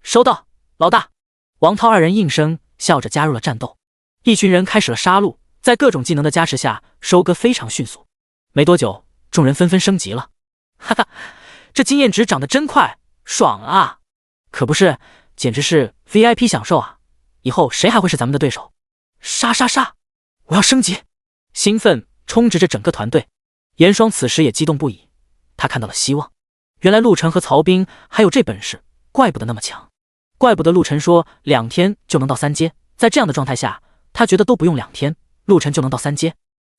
收到，老大。王涛2人应声笑着加入了战斗。一群人开始了杀戮，在各种技能的加持下，收割非常迅速。没多久，众人纷纷升级了。哈哈，这经验值涨得真快，爽啊！可不是，简直是 VIP 享受啊！以后谁还会是咱们的对手？杀杀杀！我要升级！兴奋充斥着整个团队。严霜此时也激动不已，他看到了希望。原来陆晨和曹冰还有这本事，怪不得那么强。怪不得陆晨说2天就能到3阶，在这样的状态下，他觉得都不用2天，陆晨就能到3阶。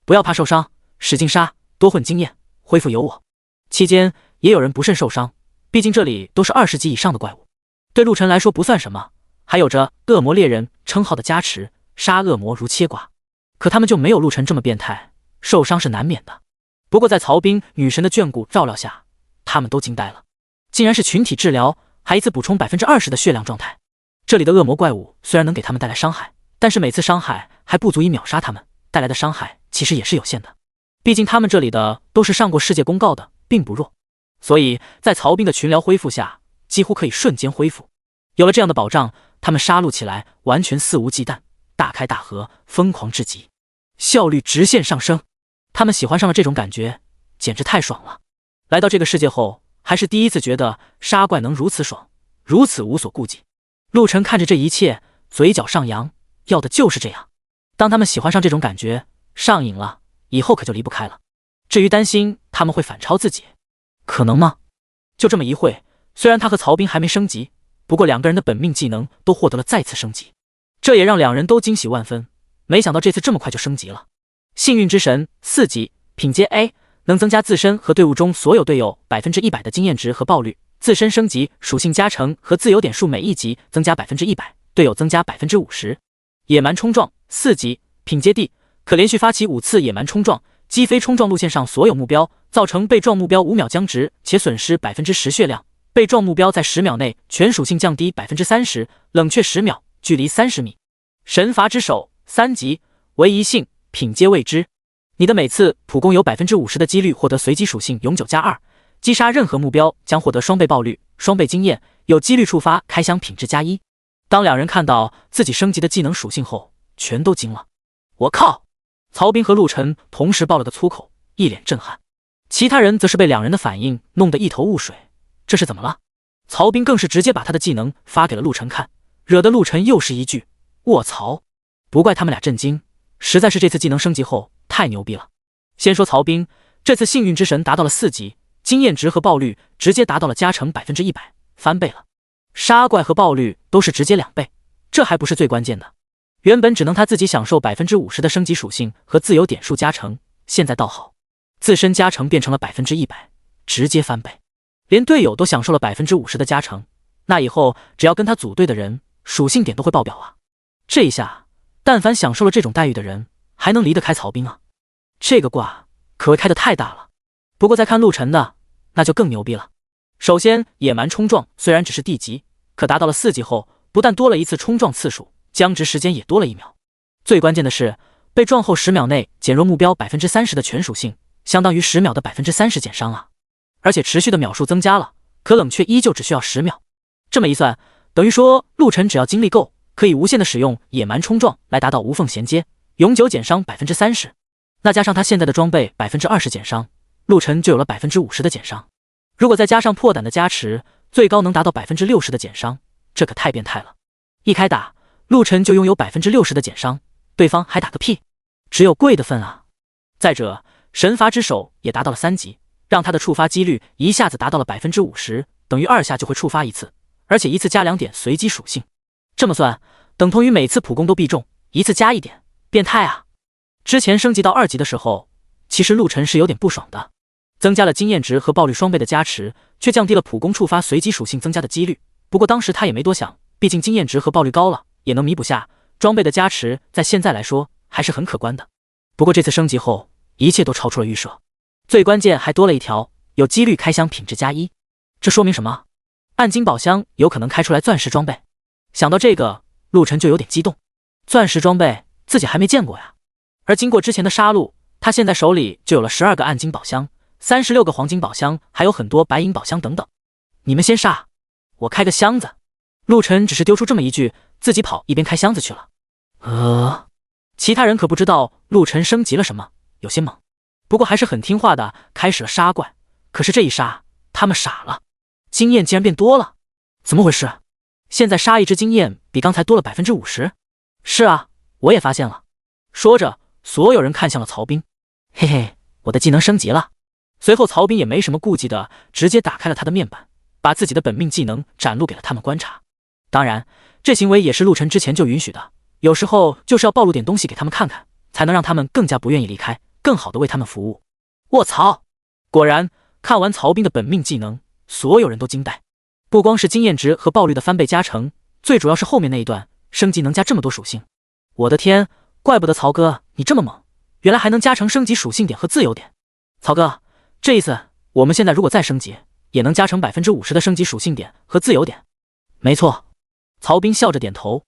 不要怕受伤，使劲杀，多混经验，恢复有我。期间也有人不慎受伤，毕竟这里都是20级以上的怪物，对陆晨来说不算什么，还有着恶魔猎人称号的加持，杀恶魔如切瓜。可他们就没有陆晨这么变态，受伤是难免的。不过在曹冰女神的眷顾照料下，他们都惊呆了，竟然是群体治疗，还一次补充 20% 的血量状态。这里的恶魔怪物虽然能给他们带来伤害，但是每次伤害还不足以秒杀他们，带来的伤害其实也是有限的。毕竟他们这里的都是上过世界公告的，并不弱，所以在曹冰的群疗恢复下，几乎可以瞬间恢复。有了这样的保障，他们杀戮起来完全肆无忌惮，大开大合，疯狂至极，效率直线上升。他们喜欢上了这种感觉，简直太爽了。来到这个世界后，还是第一次觉得杀怪能如此爽，如此无所顾忌。陆晨看着这一切，嘴角上扬，要的就是这样。当他们喜欢上这种感觉，上瘾了，以后可就离不开了。至于担心他们会反超自己，可能吗？就这么一会，虽然他和曹冰还没升级，不过2个人的本命技能都获得了再次升级，这也让2人都惊喜万分。没想到这次这么快就升级了。幸运之神4级，品阶 A， 能增加自身和队伍中所有队友 100% 的经验值和爆率，自身升级属性加成和自由点数每一级增加 100%， 队友增加 50%。野蛮冲撞4级，品阶 D， 可连续发起5次野蛮冲撞，击飞冲撞路线上所有目标，造成被撞目标5秒僵直且损失 10% 血量，被撞目标在10秒内全属性降低 30%， 冷却10秒，距离30米。神罚之手3级，唯一性，品阶未知。你的每次普攻有 50% 的几率获得随机属性永久加2，击杀任何目标将获得双倍爆率、双倍经验，有几率触发开箱品质加1。当2人看到自己升级的技能属性后，全都惊了。我靠！曹冰和陆晨同时爆了个粗口，一脸震撼。其他人则是被2人的反应弄得一头雾水，这是怎么了？曹冰更是直接把他的技能发给了陆晨看，惹得陆晨又是一句卧槽！不怪他们俩震惊，实在是这次技能升级后太牛逼了。先说曹冰，这次幸运之神达到了4级，经验值和爆率直接达到了加成100%，翻倍了。杀怪和爆率都是直接2倍，这还不是最关键的。原本只能他自己享受50%的升级属性和自由点数加成，现在倒好，自身加成变成了100%，直接翻倍。连队友都享受了50%的加成，那以后只要跟他组队的人，属性点都会爆表啊！这一下，但凡享受了这种待遇的人，还能离得开曹兵啊？这个卦可谓开得太大了。不过再看陆晨的，那就更牛逼了。首先，野蛮冲撞虽然只是地级，可达到了4级后，不但多了一次冲撞次数，僵直时间也多了1秒。最关键的是，被撞后10秒内减弱目标30%的全属性，相当于10秒的30%减伤啊！而且持续的秒数增加了，可冷却依旧只需要10秒。这么一算，等于说陆晨只要精力够，可以无限的使用野蛮冲撞来达到无缝衔接，永久减伤30%。那加上他现在的装备20%减伤，陆晨就有了50%的减伤。如果再加上破胆的加持，最高能达到60%的减伤，这可太变态了。一开打，陆晨就拥有60%的减伤，对方还打个屁，只有跪的份啊！再者，神罚之手也达到了3级，让他的触发几率一下子达到了50%，等于2下就会触发一次，而且一次加2点随机属性。这么算，等同于每次普攻都必中，一次加1点，变态啊！之前升级到2级的时候，其实陆晨是有点不爽的，增加了经验值和爆率双倍的加持，却降低了普攻触发随机属性增加的几率。不过当时他也没多想，毕竟经验值和爆率高了，也能弥补下装备的加持，在现在来说还是很可观的。不过这次升级后，一切都超出了预设。最关键还多了一条，有几率开箱品质+1，这说明什么？暗金宝箱有可能开出来钻石装备。想到这个，陆晨就有点激动。钻石装备自己还没见过呀。而经过之前的杀戮，他现在手里就有了12个暗金宝箱、36个黄金宝箱，还有很多白银宝箱等等。你们先杀，我开个箱子。陆晨只是丢出这么一句，自己跑一边开箱子去了。其他人可不知道陆晨升级了什么，有些懵。不过还是很听话的，开始了杀怪。可是这一杀，他们傻了，经验竟然变多了，怎么回事？现在杀一只经验比刚才多了50%。是啊，我也发现了。说着，所有人看向了曹兵。嘿嘿，我的技能升级了。随后曹兵也没什么顾忌的，直接打开了他的面板，把自己的本命技能展露给了他们观察。当然，这行为也是陆晨之前就允许的，有时候就是要暴露点东西给他们看看，才能让他们更加不愿意离开，更好的为他们服务。卧槽！果然，看完曹兵的本命技能，所有人都惊呆。不光是经验值和爆率的翻倍加成，最主要是后面那一段升级能加这么多属性。我的天，怪不得曹哥你这么猛，原来还能加成升级属性点和自由点。曹哥，这意思我们现在如果再升级，也能加成50%的升级属性点和自由点？没错。曹兵笑着点头。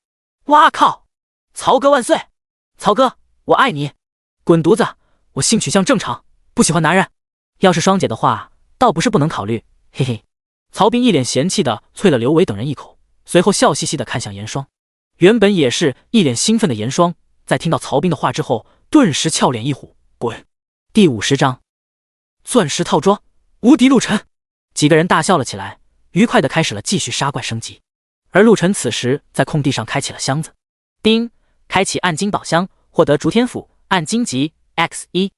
哇靠！曹哥万岁！曹哥，我爱你！滚犊子！我性取向正常，不喜欢男人。要是双姐的话，倒不是不能考虑，嘿嘿。曹兵一脸嫌弃的啐了刘伟等人一口，随后笑嘻嘻的看向严霜。原本也是一脸兴奋的严霜，在听到曹兵的话之后，顿时俏脸一虎，滚！第50章，钻石套装，无敌陆晨。几个人大笑了起来，愉快的开始了继续杀怪升级。而陆晨此时在空地上开启了箱子，丁，开启暗金宝箱，获得逐天斧暗金级 X1。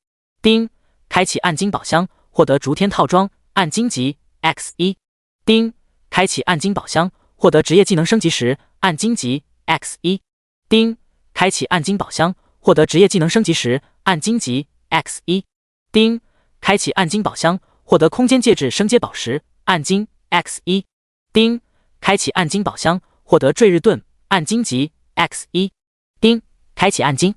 丁，开启暗金宝箱，获得逐天套装暗金级 X1。丁，开启暗金宝箱，获得职业技能升级时暗金级 X1。丁，开启暗金宝箱，获得职业技能升级时暗金级 X1。丁，开启暗金宝箱，获得空间戒指升阶宝石暗金 X1。丁，开启暗金宝箱，获得坠日盾暗金级 X1。丁，开启暗金。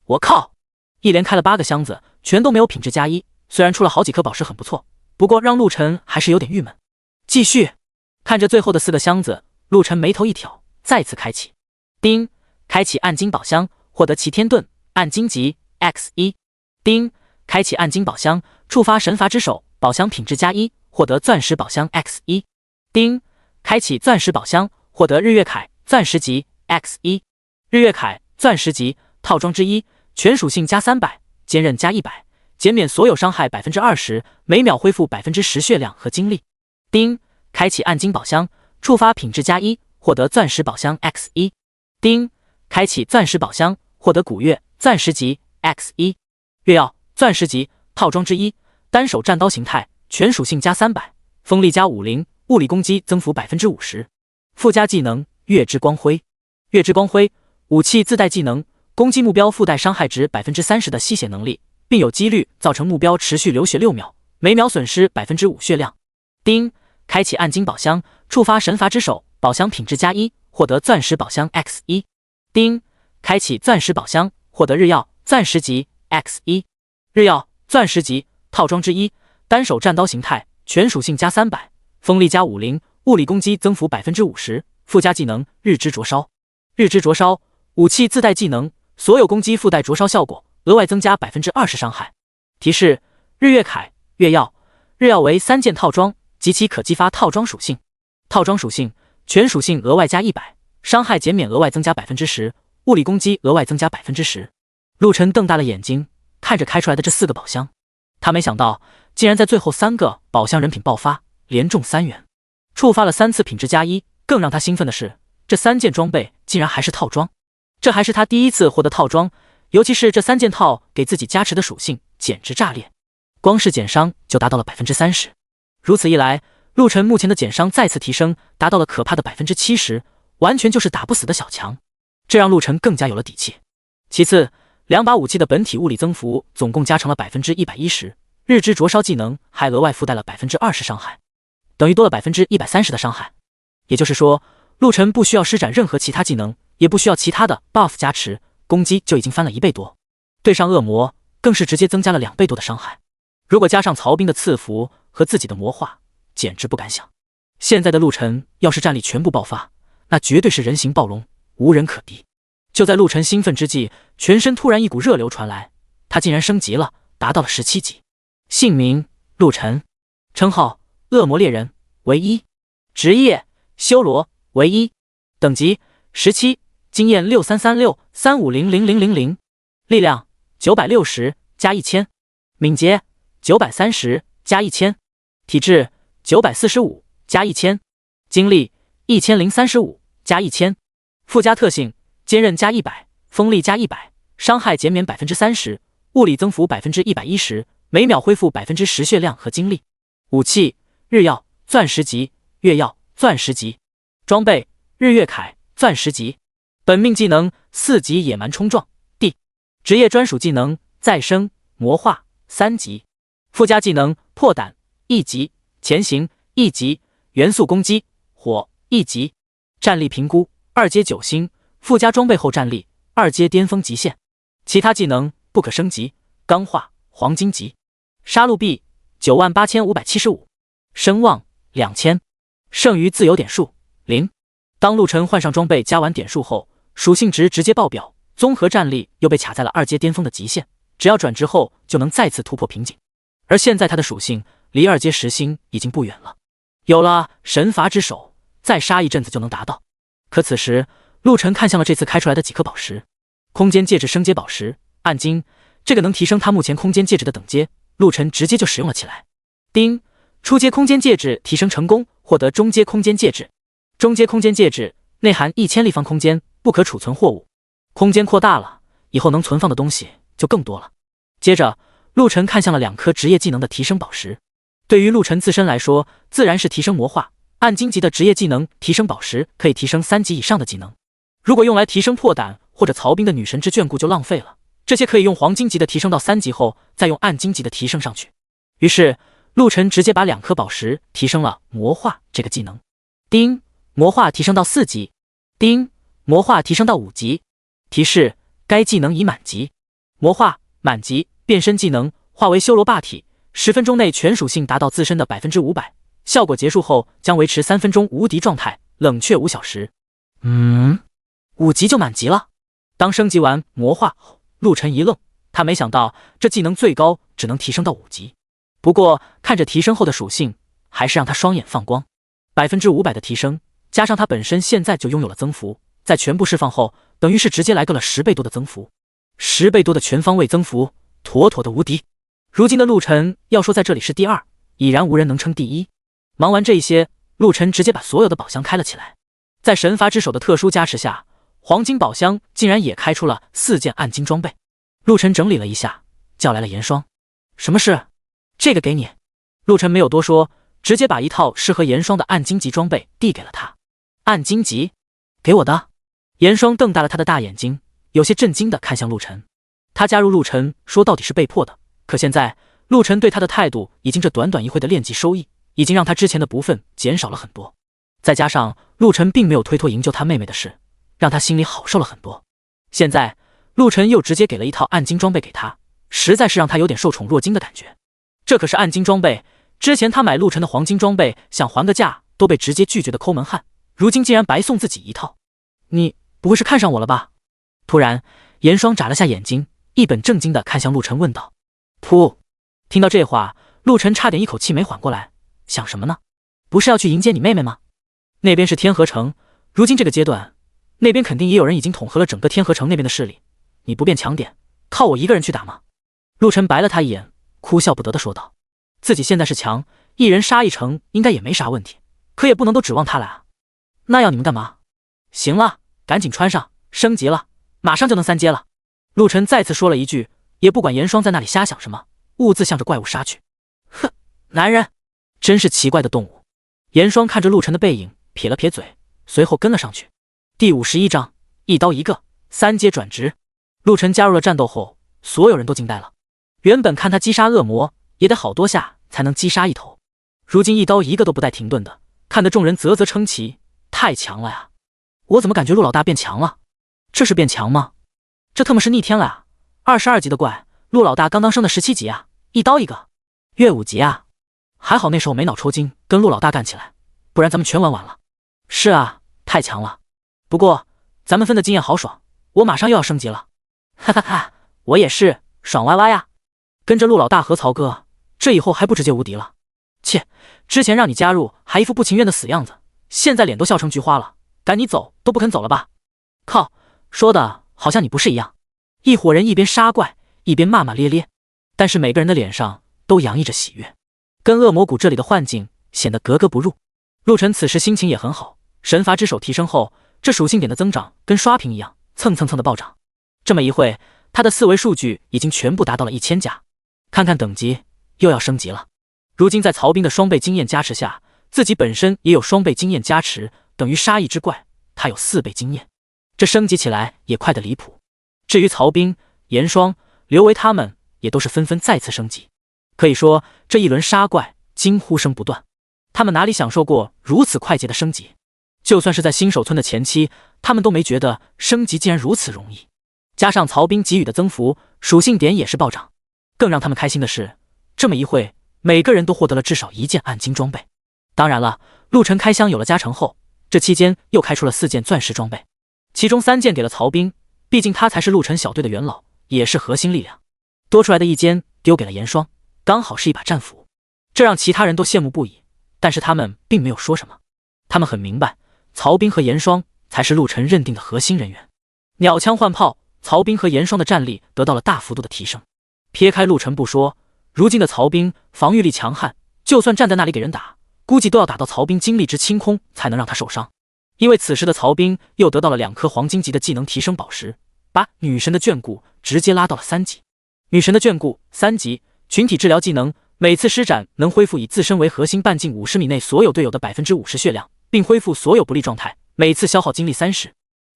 我靠！一连开了8个箱子，全都没有品质+1。虽然出了好几颗宝石很不错，不过让陆晨还是有点郁闷。继续看着最后的4个箱子，陆晨眉头一挑，再次开启。丁，开启暗金宝箱，获得齐天盾暗金级 X1。丁，开启暗金宝箱，触发神罚之手宝箱品质+1，获得钻石宝箱 X1。丁，开启钻石宝箱，获得日月铠钻石级 X1。日月铠钻石级套装之一，全属性+300，坚韧+100，减免所有伤害20%，每秒恢复10%血量和精力。丁，开启暗金宝箱，触发品质+1，获得钻石宝箱 X1。丁，开启钻石宝箱，获得古月钻石级 X1。月曜钻石级套装之一，单手战刀形态，全属性加300，锋利加50，物理攻击增幅50%。附加技能月之光辉。月之光辉武器自带技能，攻击目标附带伤害值30%的吸血能力，并有几率造成目标持续流血6秒，每秒损失5%血量。丁，开启暗金宝箱，触发神罚之手，宝箱品质+1，获得钻石宝箱 X1。丁，开启钻石宝箱，获得日曜钻石级 X1。日曜钻石级套装之一，单手战刀形态，全属性加300，锋利加50，物理攻击增幅50%，附加技能日之灼烧。日之灼烧武器自带技能，所有攻击附带灼烧效果，额外增加20%伤害。提示：日月铠、月曜。日曜为3件套装及其可激发套装属性。套装属性：全属性额外加100，伤害减免额外增加10%，物理攻击额外增加10%。陆晨瞪大了眼睛，看着开出来的这4个宝箱，他没想到竟然在最后3个宝箱人品爆发，连中3元，触发了3次品质+1。更让他兴奋的是，这3件装备竟然还是套装，这还是他第一次获得套装，尤其是这3件套给自己加持的属性简直炸裂，光是减伤就达到了30%。如此一来，陆晨目前的减伤再次提升，达到了可怕的70%，完全就是打不死的小强，这让陆晨更加有了底气。其次，2把武器的本体物理增幅总共加成了110%，日之灼烧技能还额外附带了20%伤害，等于多了130%的伤害。也就是说，陆晨不需要施展任何其他技能，也不需要其他的 buff 加持，攻击就已经翻了1倍多，对上恶魔更是直接增加了2倍多的伤害。如果加上曹兵的赐福和自己的魔化，简直不敢想。现在的陆晨要是战力全部爆发，那绝对是人形暴龙，无人可敌。就在陆晨兴奋之际，全身突然一股热流传来，他竟然升级了，达到了17级。姓名：陆晨，称号：恶魔猎人，为1，职业：修罗，为1，等级17，经验6336350000，力量960加1000，敏捷930加1000，体质945加1000，精力1035加1000。附加特性：坚韧加100，锋利加100，伤害减免30%，物理增幅110%，每秒恢复10%血量和精力。武器：日曜钻石级，月曜钻石级。装备：日月铠钻石级。本命技能4级野蛮冲撞地。职业专属技能再生魔化3级。附加技能破胆1级，前行1级，元素攻击火1级。战力评估2阶9星，附加装备后战力2阶巅峰极限。其他技能不可升级，钢化黄金级。杀戮币98575，声望2000，剩余自由点数0。当陆晨换上装备加完点数后，属性值直接爆表，综合战力又被卡在了2阶巅峰的极限，只要转职后就能再次突破瓶颈。而现在他的属性离2阶10星已经不远了，有了神罚之手，再杀一阵子就能达到。可此时陆晨看向了这次开出来的几颗宝石，空间戒指升阶宝石暗金，这个能提升他目前空间戒指的等阶，陆晨直接就使用了起来。丁，初阶空间戒指提升成功，获得中阶空间戒指。中阶空间戒指内含1000立方空间，不可储存货物，空间扩大了，以后能存放的东西就更多了。接着陆晨看向了2颗职业技能的提升宝石，对于陆晨自身来说，自然是提升魔化暗金级的职业技能提升宝石，可以提升3级以上的技能。如果用来提升破胆或者曹兵的女神之眷顾就浪费了，这些可以用黄金级的提升到3级后，再用暗金级的提升上去。于是陆晨直接把2颗宝石提升了魔化这个技能。丁，魔化提升到4级。丁，魔化提升到5级。提示：该技能已满级。魔化满级，变身技能化为修罗霸体，10分钟内全属性达到自身的500%，效果结束后将维持3分钟无敌状态，冷却5小时。5级就满级了。当升级完魔化后，陆晨一愣，他没想到这技能最高只能提升到5级。不过看着提升后的属性，还是让他双眼放光。500%的提升，加上他本身现在就拥有了增幅，在全部释放后，等于是直接来个了10倍多的增幅，10倍多的全方位增幅，妥妥的无敌。如今的陆晨要说在这里是第2，已然无人能称第1。忙完这一些，陆晨直接把所有的宝箱开了起来。在神罚之手的特殊加持下，黄金宝箱竟然也开出了4件暗金装备。陆晨整理了一下，叫来了严霜。什么事？这个给你。陆晨没有多说，直接把一套适合严霜的暗荆棘装备递给了他。暗荆棘？给我的？严霜瞪大了他的大眼睛，有些震惊地看向陆晨。他加入陆晨说到底是被迫的，可现在陆晨对他的态度已经这短短一会的练级收益，已经让他之前的不忿减少了很多。再加上陆晨并没有推脱营救他妹妹的事，让他心里好受了很多。现在陆晨又直接给了一套暗金装备给他，实在是让他有点受宠若惊的感觉。这可是暗金装备，之前他买陆晨的黄金装备想还个价都被直接拒绝的抠门汉，如今竟然白送自己一套。你不会是看上我了吧？突然严霜眨了下眼睛，一本正经地看向陆晨问道。噗！听到这话，陆晨差点一口气没缓过来，想什么呢？不是要去迎接你妹妹吗？那边是天河城，如今这个阶段，那边肯定也有人已经统合了整个天河城那边的势力，你不变强点，靠我一个人去打吗？陆晨白了他一眼，哭笑不得地说道。自己现在是强，一人杀一城应该也没啥问题，可也不能都指望他来啊。那要你们干嘛？行了，赶紧穿上，升级了，马上就能3阶了。陆晨再次说了一句，也不管严霜在那里瞎想什么，兀自向着怪物杀去。哼，男人真是奇怪的动物。严霜看着陆晨的背影，撇了撇嘴，随后跟了上去。第51章，一刀一个，3阶转职。陆晨加入了战斗后，所有人都惊呆了。原本看他击杀恶魔也得好多下才能击杀一头，如今一刀一个都不带停顿的，看得众人啧啧称奇，太强了呀！我怎么感觉陆老大变强了？这是变强吗？这特么是逆天了啊！22级的怪，陆老大刚刚升的17级啊，一刀一个，越5级啊！还好那时候没脑抽筋跟陆老大干起来，不然咱们全玩完了。是啊，太强了。不过咱们分的经验好爽，我马上又要升级了。哈哈哈，我也是，爽歪歪呀！跟着陆老大和曹哥，这以后还不直接无敌了？切，之前让你加入还一副不情愿的死样子，现在脸都笑成菊花了，赶你走都不肯走了吧？靠，说的好像你不是一样。一伙人一边杀怪一边骂骂咧咧，但是每个人的脸上都洋溢着喜悦，跟恶魔谷这里的幻境显得格格不入。陆晨此时心情也很好，神罚之手提升后，这属性点的增长跟刷屏一样，蹭蹭蹭的暴涨。这么一会，他的4维数据已经全部达到了1000加。看看等级，又要升级了。如今在曹兵的双倍经验加持下，自己本身也有双倍经验加持，等于杀一只怪，他有4倍经验，这升级起来也快得离谱。至于曹兵、严霜、刘维他们，也都是纷纷再次升级。可以说这一轮杀怪惊呼声不断，他们哪里享受过如此快捷的升级？就算是在新手村的前期，他们都没觉得升级竟然如此容易。加上曹兵给予的增幅，属性点也是暴涨。更让他们开心的是，这么一会，每个人都获得了至少1件暗金装备。当然了，陆晨开箱有了加成后，这期间又开出了4件钻石装备，其中3件给了曹兵，毕竟他才是陆晨小队的元老，也是核心力量。多出来的1件丢给了严霜，刚好是一把战斧，这让其他人都羡慕不已。但是他们并没有说什么，他们很明白，曹兵和严霜才是陆晨认定的核心人员。鸟枪换炮，曹兵和严霜的战力得到了大幅度的提升。撇开陆晨不说，如今的曹兵防御力强悍，就算站在那里给人打，估计都要打到曹兵精力值清空才能让他受伤。因为此时的曹兵又得到了2颗黄金级的技能提升宝石，把女神的眷顾直接拉到了3级。女神的眷顾3级，群体治疗技能，每次施展能恢复以自身为核心半径50米内所有队友的 50% 血量，并恢复所有不利状态，每次消耗精力30，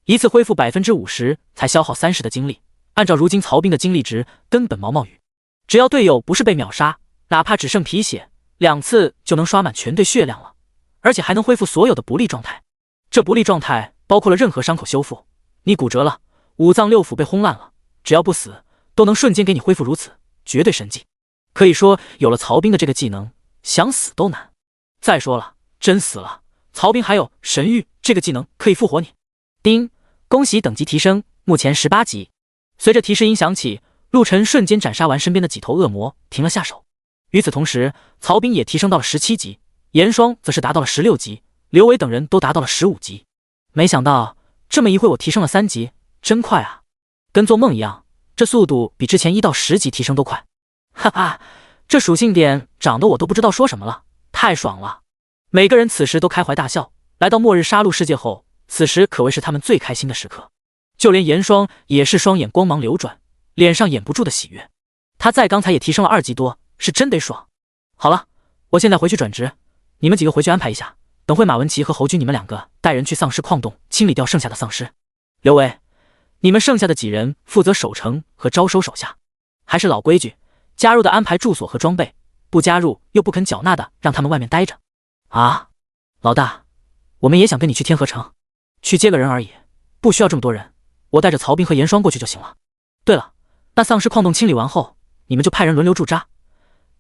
一次恢复 50%才消耗30的精力。按照如今曹兵的精力值，根本毛毛雨。只要队友不是被秒杀，哪怕只剩皮血，2次就能刷满全队血量了，而且还能恢复所有的不利状态。这不利状态包括了任何伤口修复，你骨折了，5脏6腑被轰烂了，只要不死，都能瞬间给你恢复如此，绝对神技。可以说有了曹兵的这个技能，想死都难。再说了，真死了，曹兵还有神域这个技能可以复活你。叮，恭喜等级提升，目前18级。随着提示音响起，陆晨瞬间斩杀完身边的几头恶魔，停了下手。与此同时，曹兵也提升到了17级，严霜则是达到了16级，刘伟等人都达到了15级。没想到这么一会我提升了3级，真快啊，跟做梦一样，这速度比之前1到10级提升都快。哈哈，这属性点涨得我都不知道说什么了，太爽了。每个人此时都开怀大笑，来到末日杀戮世界后，此时可谓是他们最开心的时刻。就连严霜也是双眼光芒流转，脸上掩不住的喜悦。他在刚才也提升了2级多，是真得爽。好了，我现在回去转职，你们几个回去安排一下，等会马文琪和侯军你们2个带人去丧尸矿洞清理掉剩下的丧尸。刘维，你们剩下的几人负责守城和招收手下。还是老规矩，加入的安排住所和装备，不加入又不肯缴纳的，让他们外面待着。啊，老大，我们也想跟你去天河城，去接个人而已，不需要这么多人，我带着曹斌和严霜过去就行了。对了，那丧尸矿洞清理完后，你们就派人轮流驻扎，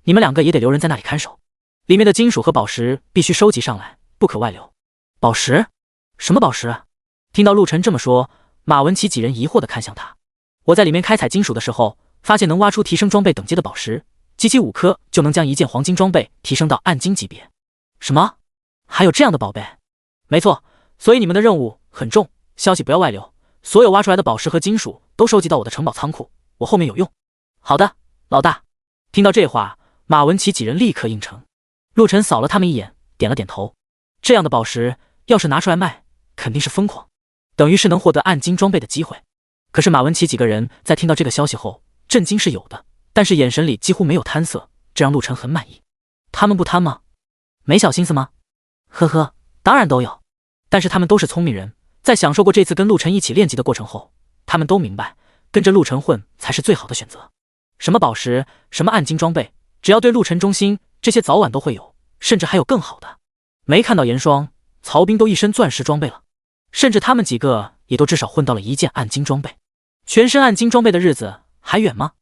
你们2个也得留人在那里看守，里面的金属和宝石必须收集上来，不可外流。宝石？什么宝石？听到陆晨这么说，马文琪几人疑惑地看向他。我在里面开采金属的时候，发现能挖出提升装备等阶的宝石，集齐5颗就能将一件黄金装备提升到暗金级别。什么？还有这样的宝贝？没错，所以你们的任务很重，消息不要外流，所有挖出来的宝石和金属都收集到我的城堡仓库，我后面有用。好的，老大。听到这话，马文琪几人立刻应承。陆晨扫了他们一眼，点了点头。这样的宝石要是拿出来卖，肯定是疯狂，等于是能获得暗金装备的机会。可是马文琪几个人在听到这个消息后，震惊是有的，但是眼神里几乎没有贪色，这让陆晨很满意。他们不贪吗？没小心思吗？呵呵，当然都有。但是他们都是聪明人，在享受过这次跟陆晨一起练级的过程后，他们都明白，跟着陆晨混才是最好的选择。什么宝石，什么暗金装备，只要对陆晨忠心，这些早晚都会有，甚至还有更好的。没看到严霜、曹斌都一身钻石装备了，甚至他们几个也都至少混到了1件暗金装备。全身暗金装备的日子还远吗？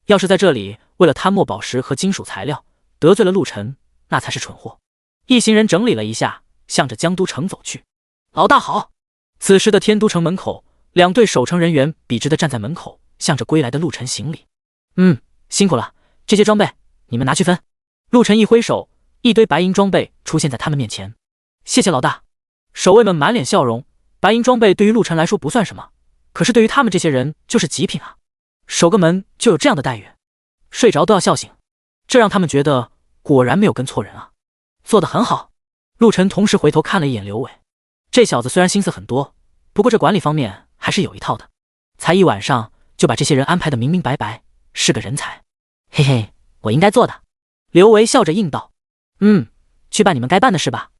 要是在这里为了贪墨宝石和金属材料得罪了陆晨，那才是蠢货。一行人整理了一下，向着江都城走去。老大好！此时的天都城门口，2队守城人员笔直地站在门口，向着归来的陆晨行礼。辛苦了，这些装备你们拿去分。陆晨一挥手，一堆白银装备出现在他们面前。谢谢老大。守卫们满脸笑容，白银装备对于陆晨来说不算什么，可是对于他们这些人就是极品啊！守个门就有这样的待遇，睡着都要笑醒，这让他们觉得果然没有跟错人啊。做得很好。陆晨同时回头看了一眼刘伟，这小子虽然心思很多，不过这管理方面还是有一套的，才一晚上就把这些人安排得明明白白，是个人才。嘿嘿，我应该做的。刘维笑着应道。去办你们该办的事吧。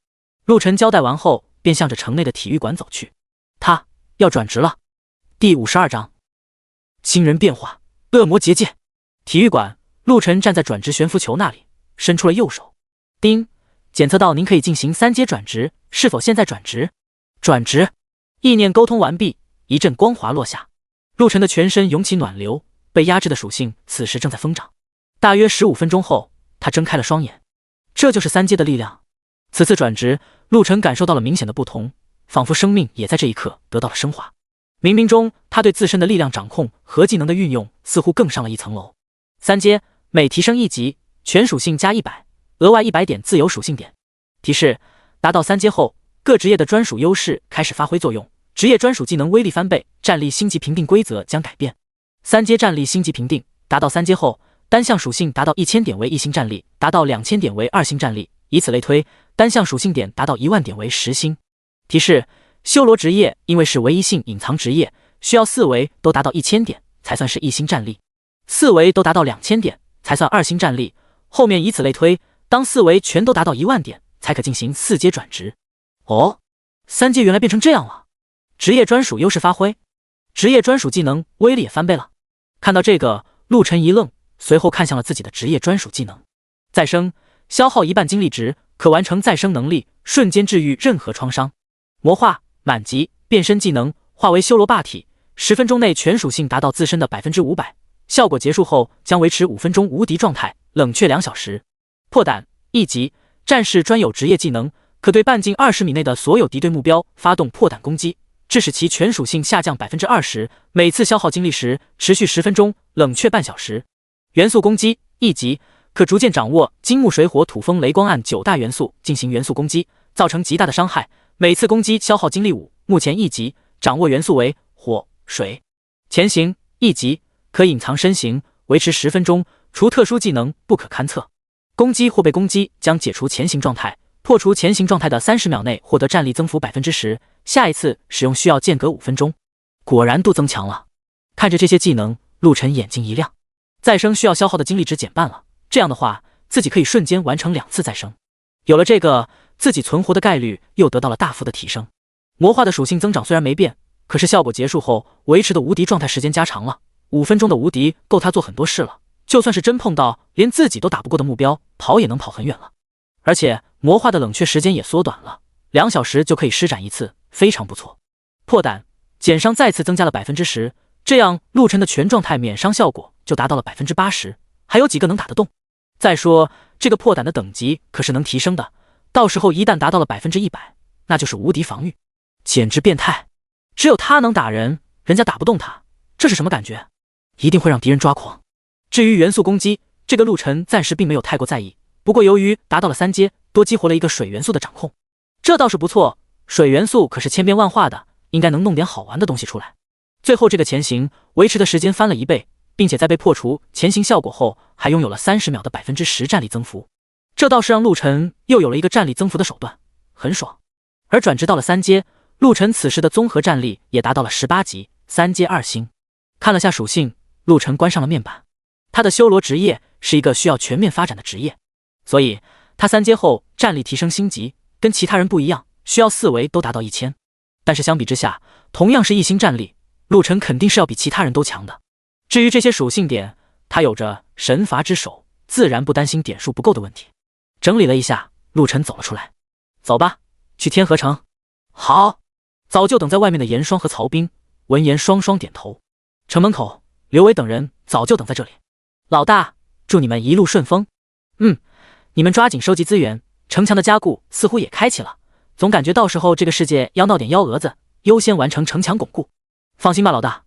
陆晨交代完后，便向着城内的体育馆走去。他要转职了。第52章惊人变化，恶魔结界。体育馆，陆晨站在转职悬浮球那里，伸出了右手。叮，检测到您可以进行3阶转职，是否现在转职？转职。意念沟通完毕，一阵光华落下，陆晨的全身涌起暖流，被压制的属性此时正在疯长。大约15分钟后，他睁开了双眼。这就是3阶的力量。此次转职，陆晨感受到了明显的不同，仿佛生命也在这一刻得到了升华。冥冥中，他对自身的力量掌控和技能的运用似乎更上了一层楼。3阶，每提升1级，全属性加100，额外100点自由属性点。提示：达到3阶后，各职业的专属优势开始发挥作用，职业专属技能威力翻倍，战力星级评定规则将改变。3阶战力星级评定，达到3阶后，单项属性达到1000点为1星战力，达到2000点为2星战力，以此类推，单项属性点达到10000点为10星。提示：修罗职业因为是唯一性隐藏职业，需要4维都达到1000点才算是1星战力，4维都达到2000点才算2星战力。后面以此类推，当4维全都达到10000点才可进行4阶转职。哦，3阶原来变成这样了。职业专属优势发挥，职业专属技能威力也翻倍了。看到这个，陆晨一愣，随后看向了自己的职业专属技能。再生，消耗1半精力值，可完成再生能力，瞬间治愈任何创伤。魔化，满级，变身技能，化为修罗霸体，10分钟内全属性达到自身的 500%， 效果结束后将维持5分钟无敌状态，冷却2小时。破胆，1级，战士专有职业技能，可对半径20米内的所有敌对目标发动破胆攻击，致使其全属性下降 20%， 每次消耗精力时持续10分钟，冷却半小时。元素攻击，1级，可逐渐掌握金木水火土风雷光暗9大元素进行元素攻击，造成极大的伤害，每次攻击消耗精力5，目前1级，掌握元素为火、水。前行，1级，可隐藏身形，维持10分钟，除特殊技能不可勘测。攻击或被攻击将解除前行状态，破除前行状态的30秒内获得战力增幅 10%， 下一次使用需要间隔5分钟。果然度增强了。看着这些技能，陆晨眼睛一亮。再生需要消耗的精力值减半了，这样的话，自己可以瞬间完成2次再生。有了这个，自己存活的概率又得到了大幅的提升。魔化的属性增长虽然没变，可是效果结束后维持的无敌状态时间加长了，5分钟的无敌够他做很多事了。就算是真碰到连自己都打不过的目标，跑也能跑很远了。而且魔化的冷却时间也缩短了，2小时就可以施展一次，非常不错。破胆减伤再次增加了 10%， 这样陆晨的全状态免伤效果就达到了 80%， 还有几个能打得动。再说这个破胆的等级可是能提升的，到时候一旦达到了 100%， 那就是无敌防御，简直变态。只有他能打人，人家打不动他，这是什么感觉？一定会让敌人抓狂。至于元素攻击，这个陆晨暂时并没有太过在意，不过由于达到了3阶，多激活了一个水元素的掌控，这倒是不错。水元素可是千变万化的，应该能弄点好玩的东西出来。最后这个前行维持的时间翻了1倍，并且在被破除前行效果后，还拥有了30秒的 10% 战力增幅，这倒是让陆晨又有了一个战力增幅的手段，很爽。而转职到了3阶，陆晨此时的综合战力也达到了18级，3阶2星。看了下属性，陆晨关上了面板。他的修罗职业是一个需要全面发展的职业，所以他3阶后战力提升星级，跟其他人不一样，需要4维都达到1000。但是相比之下，同样是1星战力，陆晨肯定是要比其他人都强的。至于这些属性点，他有着神罚之手，自然不担心点数不够的问题。整理了一下，陆晨走了出来。走吧，去天河城。好。早就等在外面的严霜和曹冰闻言双双点头。城门口，刘伟等人早就等在这里。老大，祝你们一路顺风。你们抓紧收集资源，城墙的加固似乎也开启了，总感觉到时候这个世界要闹点幺蛾子，优先完成城墙巩固。放心吧老大，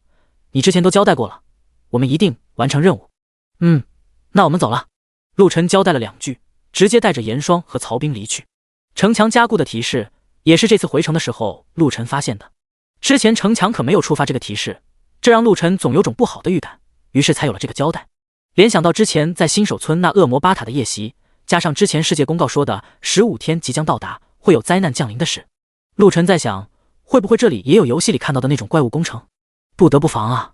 你之前都交代过了，我们一定完成任务。那我们走了。陆晨交代了2句，直接带着严霜和曹冰离去。城墙加固的提示也是这次回城的时候陆晨发现的，之前城墙可没有触发这个提示，这让陆晨总有种不好的预感，于是才有了这个交代。联想到之前在新手村那恶魔巴塔的夜袭，加上之前世界公告说的15天即将到达，会有灾难降临的事，陆晨在想，会不会这里也有游戏里看到的那种怪物工程？不得不防啊。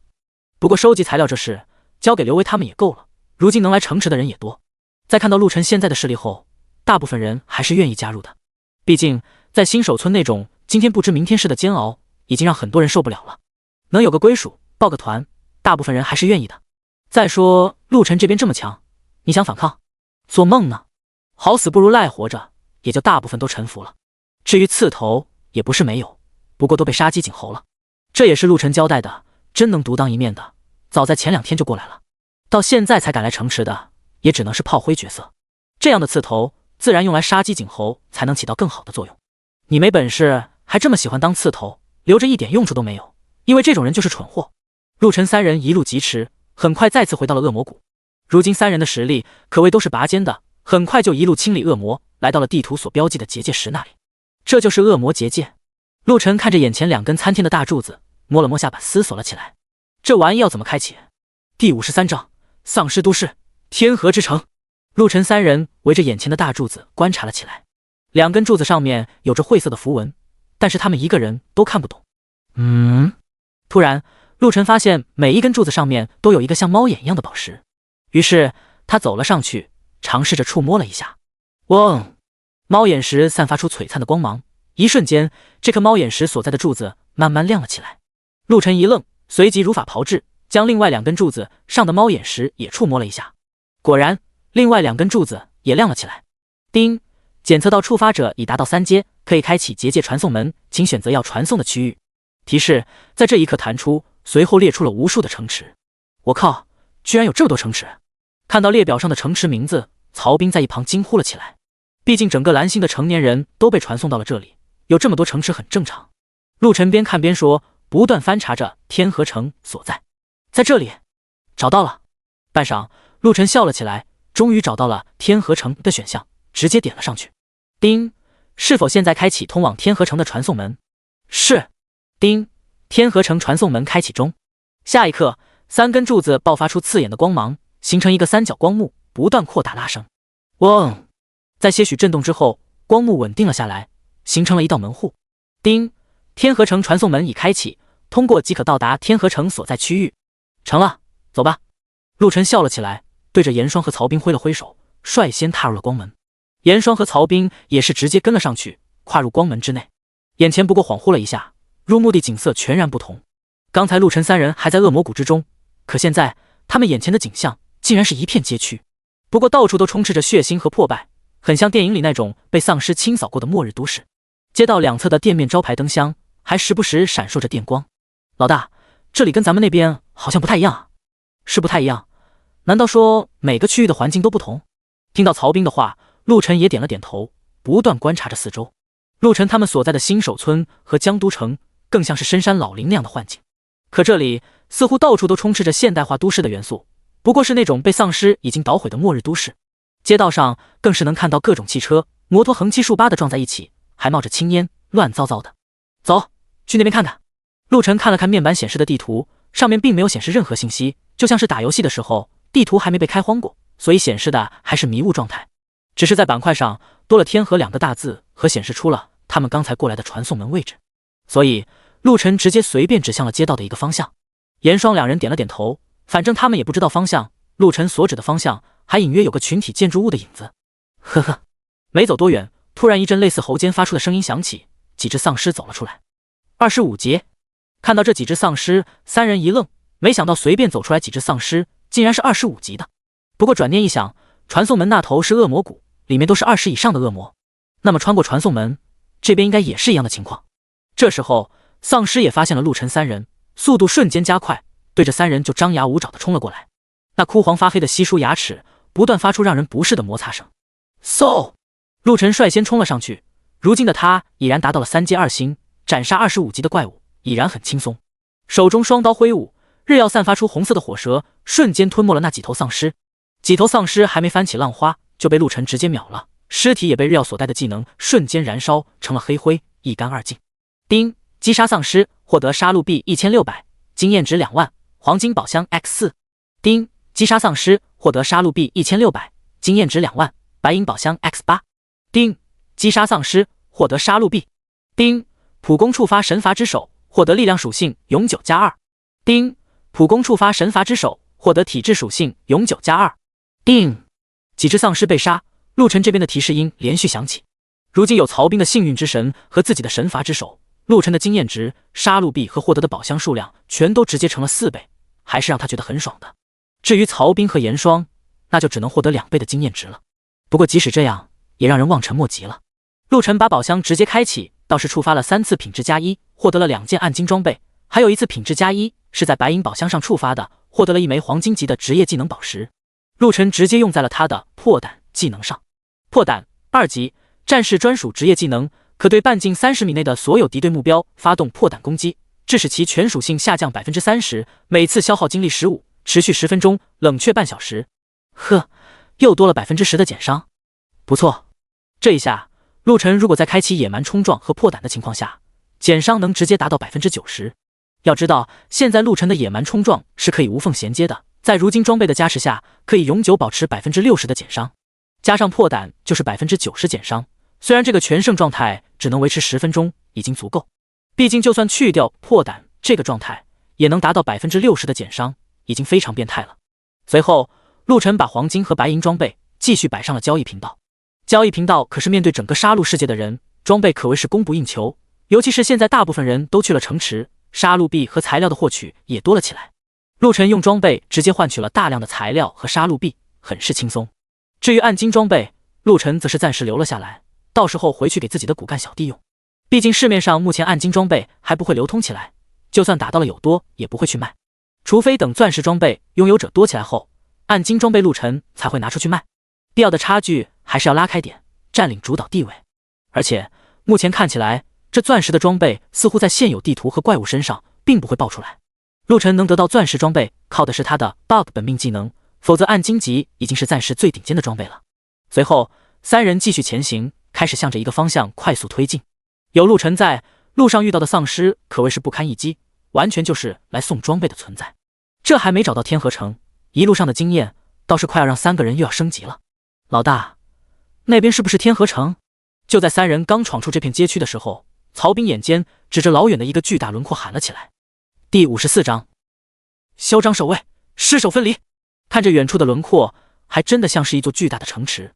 不过收集材料这事交给刘维他们也够了，如今能来城池的人也多。在看到陆晨现在的实力后，大部分人还是愿意加入的。毕竟在新手村那种今天不知明天事的煎熬，已经让很多人受不了了。能有个归属，报个团，大部分人还是愿意的。再说陆晨这边这么强，你想反抗？做梦呢！好死不如赖活着，也就大部分都臣服了。至于刺头也不是没有，不过都被杀鸡儆猴了。这也是陆晨交代的，真能独当一面的，早在前2天就过来了，到现在才赶来城池的，也只能是炮灰角色。这样的刺头自然用来杀鸡儆猴才能起到更好的作用。你没本事还这么喜欢当刺头，留着一点用处都没有，因为这种人就是蠢货。陆晨3人一路疾驰，很快再次回到了恶魔谷。如今3人的实力可谓都是拔尖的，很快就一路清理恶魔，来到了地图所标记的结界石那里。这就是恶魔结界。陆晨看着眼前2根参天的大柱子，摸了摸下巴，思索了起来。这玩意要怎么开启？第53章丧尸都市天河之城。陆晨3人围着眼前的大柱子观察了起来，2根柱子上面有着晦涩的符文，但是他们一个人都看不懂。突然陆晨发现每一根柱子上面都有一个像猫眼一样的宝石，于是他走了上去，尝试着触摸了一下。嗡！猫眼石散发出璀璨的光芒，一瞬间这颗猫眼石所在的柱子慢慢亮了起来。陆晨一愣，随即如法炮制，将另外2根柱子上的猫眼石也触摸了一下，果然另外2根柱子也亮了起来。叮！检测到触发者已达到3阶，可以开启结界传送门，请选择要传送的区域。提示在这一刻弹出，随后列出了无数的城池。我靠，居然有这么多城池！看到列表上的城池名字，曹冰在一旁惊呼了起来。毕竟整个蓝星的成年人都被传送到了这里，有这么多城池很正常。陆晨边看边说，不断翻查着天河城所在。在这里，找到了。半晌，陆晨笑了起来，终于找到了天河城的选项，直接点了上去。叮！是否现在开启通往天河城的传送门？是。叮！天河城传送门开启中。下一刻，3根柱子爆发出刺眼的光芒，形成一个三角光幕，不断扩大拉升。嗡！在些许震动之后，光幕稳定了下来，形成了一道门户。叮！天河城传送门已开启，通过即可到达天河城所在区域。成了，走吧。陆晨笑了起来，对着严霜和曹冰挥了挥手，率先踏入了光门。严霜和曹彬也是直接跟了上去，跨入光门之内。眼前不过恍惚了一下，入目的景色全然不同。刚才陆晨三人还在恶魔谷之中，可现在他们眼前的景象竟然是一片街区，不过到处都充斥着血腥和破败，很像电影里那种被丧尸清扫过的末日都市。街道两侧的店面招牌灯箱还时不时闪烁着电光。老大，这里跟咱们那边好像不太一样啊。是不太一样？难道说每个区域的环境都不同？听到曹彬的话，陆晨也点了点头，不断观察着四周。陆晨他们所在的新手村和江都城更像是深山老林那样的幻境，可这里似乎到处都充斥着现代化都市的元素，不过是那种被丧尸已经捣毁的末日都市。街道上更是能看到各种汽车、摩托横七竖八的撞在一起，还冒着青烟，乱糟糟的。走，去那边看看。陆晨看了看面板显示的地图，上面并没有显示任何信息，就像是打游戏的时候地图还没被开荒过，所以显示的还是迷雾状态。只是在板块上多了天河2个大字和显示出了他们刚才过来的传送门位置，所以陆晨直接随便指向了街道的一个方向。严霜两人点了点头，反正他们也不知道方向，陆晨所指的方向还隐约有个群体建筑物的影子。呵呵，没走多远，突然一阵类似喉间发出的声音响起，几只丧尸走了出来。25级。看到这几只丧尸，三人一愣，没想到随便走出来几只丧尸竟然是25级的。不过转念一想，传送门那头是恶魔谷，里面都是20以上的恶魔，那么穿过传送门，这边应该也是一样的情况。这时候丧尸也发现了陆晨三人，速度瞬间加快，对着三人就张牙舞爪地冲了过来。那枯黄发黑的稀疏牙齿不断发出让人不适的摩擦声。嗖！陆晨率先冲了上去，如今的他已然达到了3阶2星，斩杀25级的怪物已然很轻松。手中双刀挥舞，日耀散发出红色的火舌，瞬间吞没了那几头丧尸。几头丧尸还没翻起浪花，就被陆晨直接秒了，尸体也被日耀所带的技能瞬间燃烧成了黑灰，一干二净。丁，击杀丧尸，获得杀戮币1600，经验值2万，黄金宝箱 X4。丁，击杀丧尸，获得杀戮币1600，经验值2万，白银宝箱 X8。丁，击杀丧尸，获得杀戮币。丁，普攻触发神罚之手，获得力量属性永久+2。丁，普攻触发神罚之手，获得体质属性永久+2。丁，几只丧尸被杀，陆晨这边的提示音连续响起。如今有曹彬的幸运之神和自己的神罚之手，陆晨的经验值、杀戮币和获得的宝箱数量全都直接成了4倍，还是让他觉得很爽的。至于曹彬和严霜，那就只能获得2倍的经验值了。不过即使这样，也让人望尘莫及了。陆晨把宝箱直接开启，倒是触发了3次品质+1，获得了2件暗金装备，还有1次品质+1是在白银宝箱上触发的，获得了1枚黄金级的职业技能宝石。陆晨直接用在了他的破胆技能上。破胆2级，战士专属职业技能，可对半径30米内的所有敌对目标发动破胆攻击，致使其全属性下降 30%， 每次消耗精力15，持续10分钟，冷却半小时。呵，又多了 10% 的减伤，不错。这一下陆晨如果在开启野蛮冲撞和破胆的情况下，减伤能直接达到 90%。 要知道现在陆晨的野蛮冲撞是可以无缝衔接的，在如今装备的加持下，可以永久保持 60% 的减伤，加上破胆就是 90% 减伤。虽然这个全胜状态只能维持10分钟，已经足够，毕竟就算去掉破胆这个状态，也能达到 60% 的减伤，已经非常变态了。随后陆晨把黄金和白银装备继续摆上了交易频道。交易频道可是面对整个杀戮世界的人，装备可谓是供不应求，尤其是现在大部分人都去了城池，杀戮币和材料的获取也多了起来。陆晨用装备直接换取了大量的材料和杀戮币，很是轻松。至于暗金装备，陆晨则是暂时留了下来，到时候回去给自己的骨干小弟用。毕竟市面上目前暗金装备还不会流通起来，就算打到了有多也不会去卖，除非等钻石装备拥有者多起来后，暗金装备陆晨才会拿出去卖。必要的差距还是要拉开点，占领主导地位。而且目前看起来，这钻石的装备似乎在现有地图和怪物身上并不会爆出来。陆晨能得到钻石装备，靠的是他的 bug 本命技能，否则暗金级已经是暂时最顶尖的装备了。随后三人继续前行，开始向着一个方向快速推进。有陆晨在，路上遇到的丧尸可谓是不堪一击，完全就是来送装备的存在。这还没找到天河城，一路上的经验倒是快要让3个人又要升级了。老大，那边是不是天河城？就在3人刚闯出这片街区的时候，曹彬眼尖指着老远的一个巨大轮廓喊了起来。第54章，嚣张守卫，尸首分离。看着远处的轮廓，还真的像是一座巨大的城池。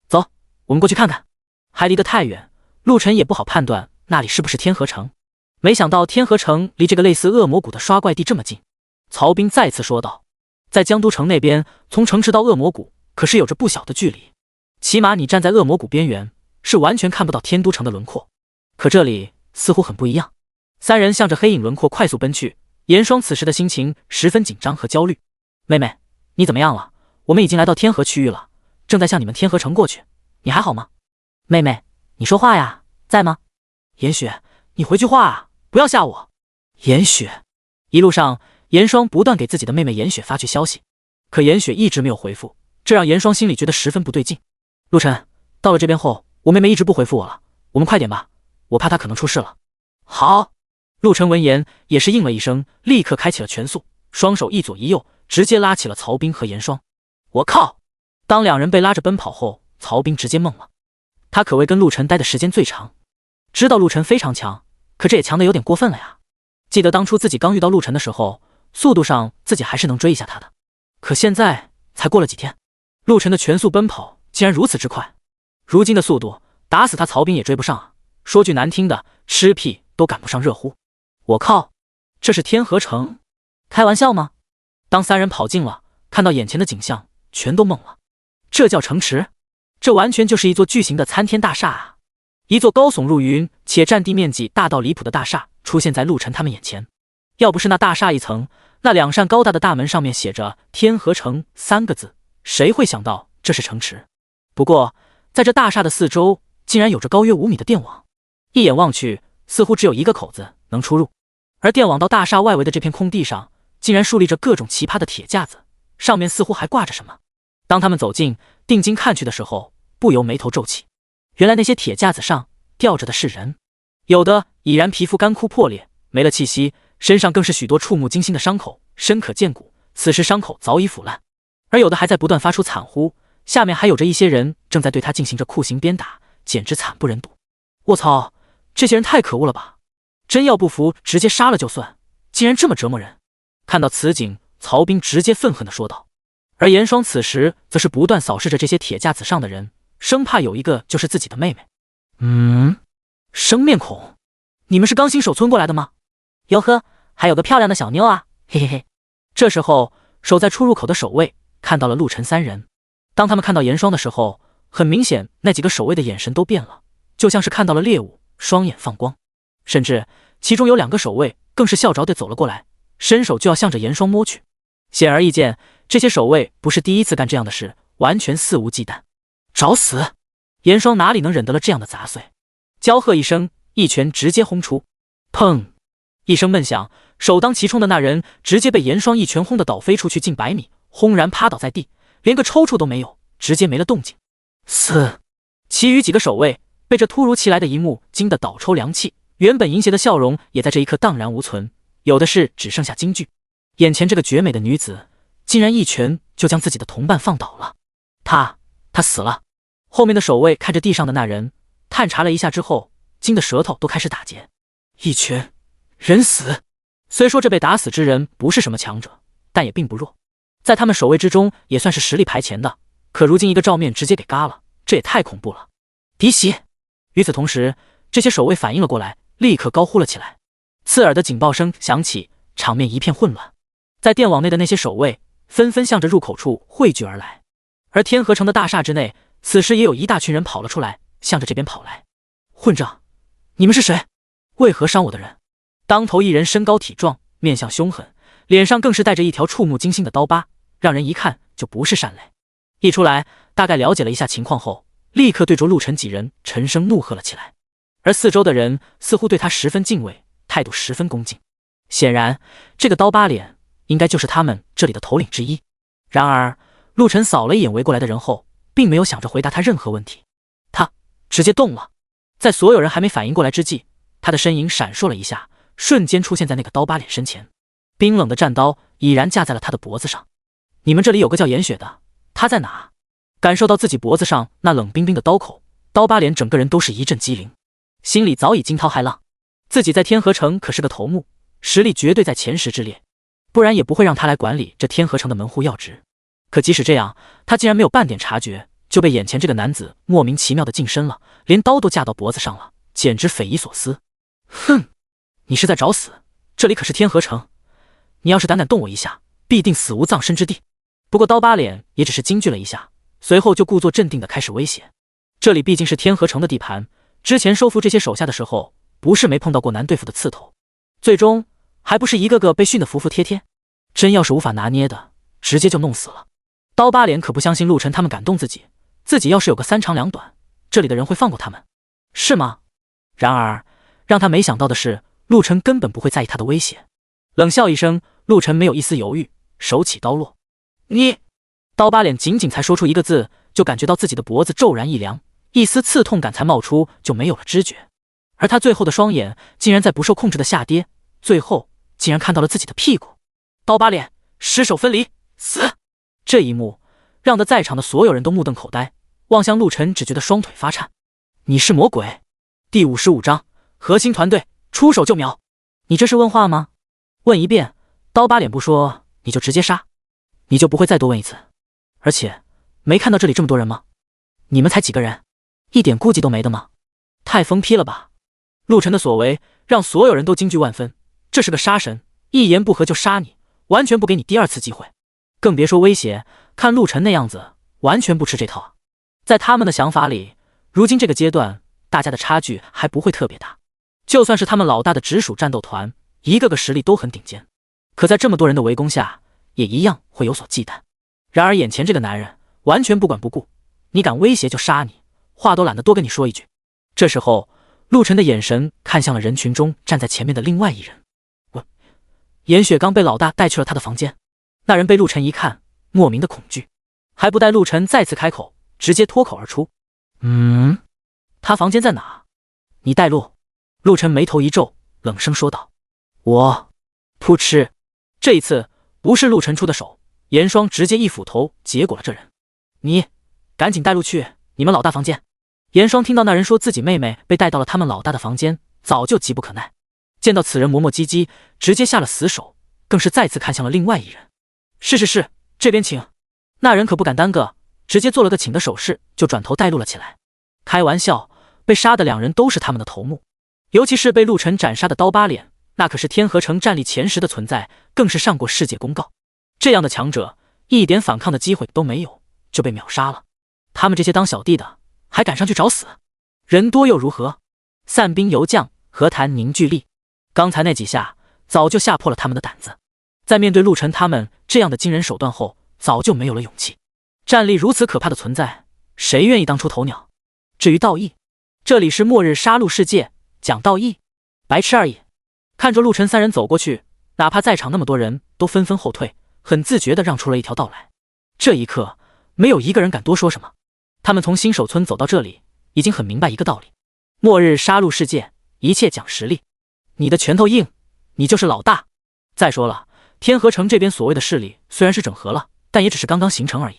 走，我们过去看看。还离得太远，陆晨也不好判断那里是不是天河城。没想到天河城离这个类似恶魔谷的刷怪地这么近。曹彬再次说道，在江都城那边，从城池到恶魔谷可是有着不小的距离，起码你站在恶魔谷边缘是完全看不到天都城的轮廓。可这里似乎很不一样。三人向着黑影轮廓快速奔去，严霜此时的心情十分紧张和焦虑。妹妹，你怎么样了？我们已经来到天河区域了，正在向你们天河城过去，你还好吗？妹妹，你说话呀，在吗？严雪，你回句话啊，不要吓我。严雪，一路上严霜不断给自己的妹妹严雪发去消息，可严雪一直没有回复，这让严霜心里觉得十分不对劲。陆晨，到了这边后，我妹妹一直不回复我了，我们快点吧，我怕她可能出事了。好。陆晨闻言也是应了一声，立刻开启了全速，双手一左一右，直接拉起了曹彬和严霜。我靠！当两人被拉着奔跑后，曹彬直接懵了。他可谓跟陆晨待的时间最长，知道陆晨非常强，可这也强得有点过分了呀。记得当初自己刚遇到陆晨的时候，速度上自己还是能追一下他的，可现在才过了几天，陆晨的全速奔跑竟然如此之快，如今的速度打死他曹彬也追不上啊！说句难听的，吃屁都赶不上热乎。我靠，这是天河城？开玩笑吗？当三人跑近了，看到眼前的景象，全都懵了。这叫城池？这完全就是一座巨型的参天大厦啊！一座高耸入云且占地面积大到离谱的大厦出现在陆晨他们眼前。要不是那大厦一层，那两扇高大的大门上面写着天河城3个字，谁会想到这是城池？不过在这大厦的四周竟然有着高约5米的电网，一眼望去似乎只有一个口子能出入。而电网到大厦外围的这片空地上，竟然竖立着各种奇葩的铁架子，上面似乎还挂着什么。当他们走近定睛看去的时候，不由眉头皱起。原来那些铁架子上吊着的是人，有的已然皮肤干枯破裂，没了气息，身上更是许多触目惊心的伤口，深可见骨，此时伤口早已腐烂。而有的还在不断发出惨呼，下面还有着一些人正在对他进行着酷刑鞭打，简直惨不忍睹。我操，这些人太可恶了吧！真要不服，直接杀了就算，竟然这么折磨人。看到此景，曹彬直接愤恨地说道。而严霜此时则是不断扫视着这些铁架子上的人，生怕有一个就是自己的妹妹。生面孔，你们是刚新手村过来的吗？哟呵，还有个漂亮的小妞啊，嘿嘿嘿。这时候守在出入口的守卫看到了陆晨三人，当他们看到严霜的时候，很明显那几个守卫的眼神都变了，就像是看到了猎物，双眼放光。甚至其中有2个守卫更是笑着地走了过来，伸手就要向着严霜摸去。显而易见，这些守卫不是第一次干这样的事，完全肆无忌惮。找死！严霜哪里能忍得了这样的杂碎，娇喝一声，一拳直接轰出。砰！一声闷响，首当其冲的那人直接被严霜一拳轰得倒飞出去近100米，轰然趴倒在地，连个抽搐都没有，直接没了动静。死！其余几个守卫被这突如其来的一幕惊得倒抽凉气，原本淫邪的笑容也在这一刻荡然无存，有的是只剩下惊惧。眼前这个绝美的女子竟然一拳就将自己的同伴放倒了，她死了。后面的守卫看着地上的那人，探查了一下之后，惊得舌头都开始打结。一拳人死。虽说这被打死之人不是什么强者，但也并不弱，在他们守卫之中也算是实力排前的，可如今一个照面直接给嘎了，这也太恐怖了。敌袭！与此同时，这些守卫反应了过来，立刻高呼了起来。刺耳的警报声响起，场面一片混乱。在电网内的那些守卫纷纷向着入口处汇聚而来，而天河城的大厦之内，此时也有一大群人跑了出来，向着这边跑来。混账！你们是谁？为何伤我的人？当头一人身高体壮，面相凶狠，脸上更是带着一条触目惊心的刀疤，让人一看就不是善类。一出来，大概了解了一下情况后，立刻对着陆晨几人沉声怒喝了起来。而四周的人似乎对他十分敬畏，态度十分恭敬。显然，这个刀疤脸应该就是他们这里的头领之一。然而，陆晨扫了一眼围过来的人后，并没有想着回答他任何问题，他直接动了。在所有人还没反应过来之际，他的身影闪烁了一下，瞬间出现在那个刀疤脸身前，冰冷的战刀已然架在了他的脖子上。你们这里有个叫严雪的，他在哪？感受到自己脖子上那冷冰冰的刀口，刀疤脸整个人都是一阵机灵，心里早已惊涛骇浪。自己在天河城可是个头目，实力绝对在前10之列，不然也不会让他来管理这天河城的门户要职。可即使这样，他竟然没有半点察觉，就被眼前这个男子莫名其妙的近身了，连刀都架到脖子上了，简直匪夷所思。哼，你是在找死？这里可是天河城，你要是胆敢动我一下，必定死无葬身之地。不过刀疤脸也只是惊惧了一下，随后就故作镇定的开始威胁。这里毕竟是天河城的地盘，之前收服这些手下的时候，不是没碰到过难对付的刺头，最终还不是一个个被训得服服帖帖。真要是无法拿捏的，直接就弄死了。刀疤脸可不相信陆晨他们敢动自己，自己要是有个三长两短，这里的人会放过他们，是吗？然而让他没想到的是，陆晨根本不会在意他的威胁。冷笑一声，陆晨没有一丝犹豫，手起刀落。你！刀疤脸仅仅才说出一个字，就感觉到自己的脖子骤然一凉，一丝刺痛感才冒出，就没有了知觉。而他最后的双眼竟然在不受控制的下跌，最后竟然看到了自己的屁股。刀疤脸，尸首分离，死！这一幕让得在场的所有人都目瞪口呆，望向陆晨只觉得双腿发颤。你是魔鬼？第55章，核心团队出手就秒。你这是问话吗？问一遍，刀疤脸不说，你就直接杀，你就不会再多问一次。而且没看到这里这么多人吗？你们才几个人，一点顾忌都没的吗？太疯批了吧！陆晨的所为让所有人都惊惧万分，这是个杀神，一言不合就杀你，完全不给你第二次机会，更别说威胁。看陆晨那样子，完全不吃这套啊！在他们的想法里，如今这个阶段，大家的差距还不会特别大，就算是他们老大的直属战斗团，一个个实力都很顶尖，可在这么多人的围攻下，也一样会有所忌惮。然而眼前这个男人完全不管不顾，你敢威胁就杀你，话都懒得多跟你说一句。这时候陆晨的眼神看向了人群中站在前面的另外一人。严雪刚被老大带去了他的房间，那人被陆晨一看，莫名的恐惧，还不待陆晨再次开口，直接脱口而出：他房间在哪？你带路。陆晨眉头一皱，冷声说道：我。噗嗤，这一次不是陆晨出的手，严霜直接一斧头结果了这人。你赶紧带路去你们老大房间。严霜听到那人说自己妹妹被带到了他们老大的房间，早就急不可耐，见到此人磨磨唧唧，直接下了死手，更是再次看向了另外一人。是，这边请。那人可不敢耽搁，直接做了个请的手势，就转头带路了起来。开玩笑，被杀的两人都是他们的头目，尤其是被陆晨斩杀的刀疤脸，那可是天河城战力前10的存在，更是上过世界公告。这样的强者，一点反抗的机会都没有，就被秒杀了。他们这些当小弟的，还敢上去找死？人多又如何？散兵游将，何谈凝聚力？刚才那几下早就吓破了他们的胆子，在面对陆晨他们这样的惊人手段后，早就没有了勇气。战力如此可怕的存在，谁愿意当出头鸟？至于道义，这里是末日杀戮世界，讲道义，白痴而已。看着陆晨三人走过去，哪怕在场那么多人都纷纷后退，很自觉地让出了一条道来。这一刻，没有一个人敢多说什么。他们从新手村走到这里，已经很明白一个道理：末日杀戮世界，一切讲实力。你的拳头硬，你就是老大。再说了，天河城这边所谓的势力虽然是整合了，但也只是刚刚形成而已。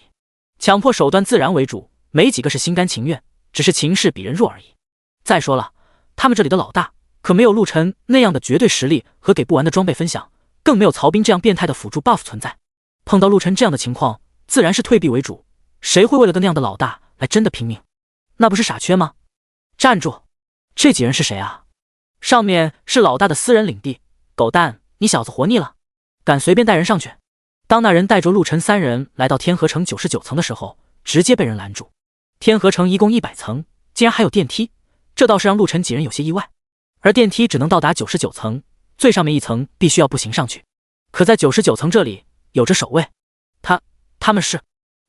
强迫手段自然为主，没几个是心甘情愿，只是情势比人弱而已。再说了，他们这里的老大可没有陆晨那样的绝对实力和给不完的装备分享，更没有曹斌这样变态的辅助 buff 存在。碰到陆晨这样的情况，自然是退避为主，谁会为了个那样的老大来真的拼命？那不是傻缺吗？站住！这几人是谁啊？上面是老大的私人领地，狗蛋，你小子活腻了，敢随便带人上去？当那人带着陆晨三人来到天河城99层的时候，直接被人拦住。天河城一共100层，竟然还有电梯，这倒是让陆晨几人有些意外。而电梯只能到达99层，最上面一层必须要步行上去。可在99层这里有着守卫，他们是……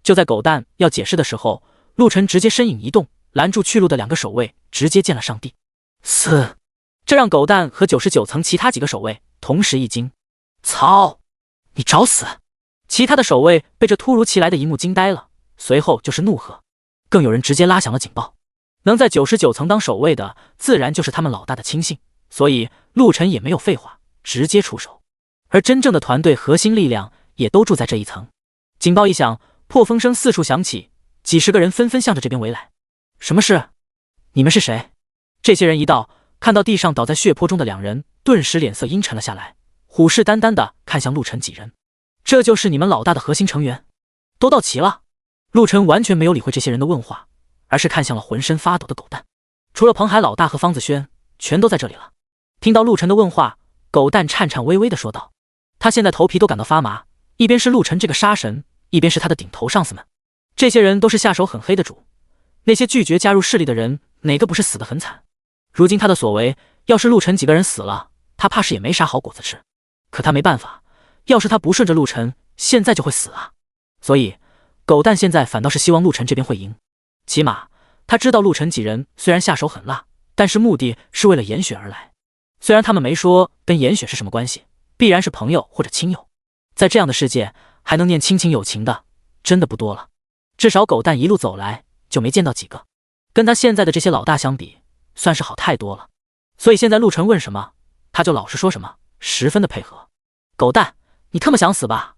就在狗蛋要解释的时候，陆晨直接身影一动，拦住去路的2个守卫，直接见了上帝。死！这让狗蛋和99层其他几个守卫同时一惊。操！你找死！其他的守卫被这突如其来的一幕惊呆了，随后就是怒喝，更有人直接拉响了警报。能在99层当守卫的，自然就是他们老大的亲信，所以陆晨也没有废话，直接出手。而真正的团队核心力量也都住在这一层。警报一响，破风声四处响起，几十个人纷纷向着这边围来。什么事？你们是谁？这些人一到，看到地上倒在血泊中的2人，顿时脸色阴沉了下来，虎视眈眈地看向陆晨几人。这就是你们老大的核心成员？都到齐了。陆晨完全没有理会这些人的问话，而是看向了浑身发抖的狗蛋。除了彭海老大和方子轩，全都在这里了。听到陆晨的问话，狗蛋颤颤巍巍地说道：“他现在头皮都感到发麻，一边是陆晨这个杀神，一边是他的顶头上司们。这些人都是下手很黑的主，那些拒绝加入势力的人，哪个不是死得很惨？如今他的所为，要是陆晨几个人死了，他怕是也没啥好果子吃。可他没办法，要是他不顺着陆晨，现在就会死啊。所以，狗蛋现在反倒是希望陆晨这边会赢，起码他知道陆晨几人虽然下手很辣，但是目的是为了严雪而来。虽然他们没说跟严雪是什么关系，必然是朋友或者亲友，在这样的世界，还能念亲情友情的，真的不多了。至少狗蛋一路走来就没见到几个，跟他现在的这些老大相比，算是好太多了。所以现在陆晨问什么，他就老实说什么，十分的配合。狗蛋，你他妈想死吧？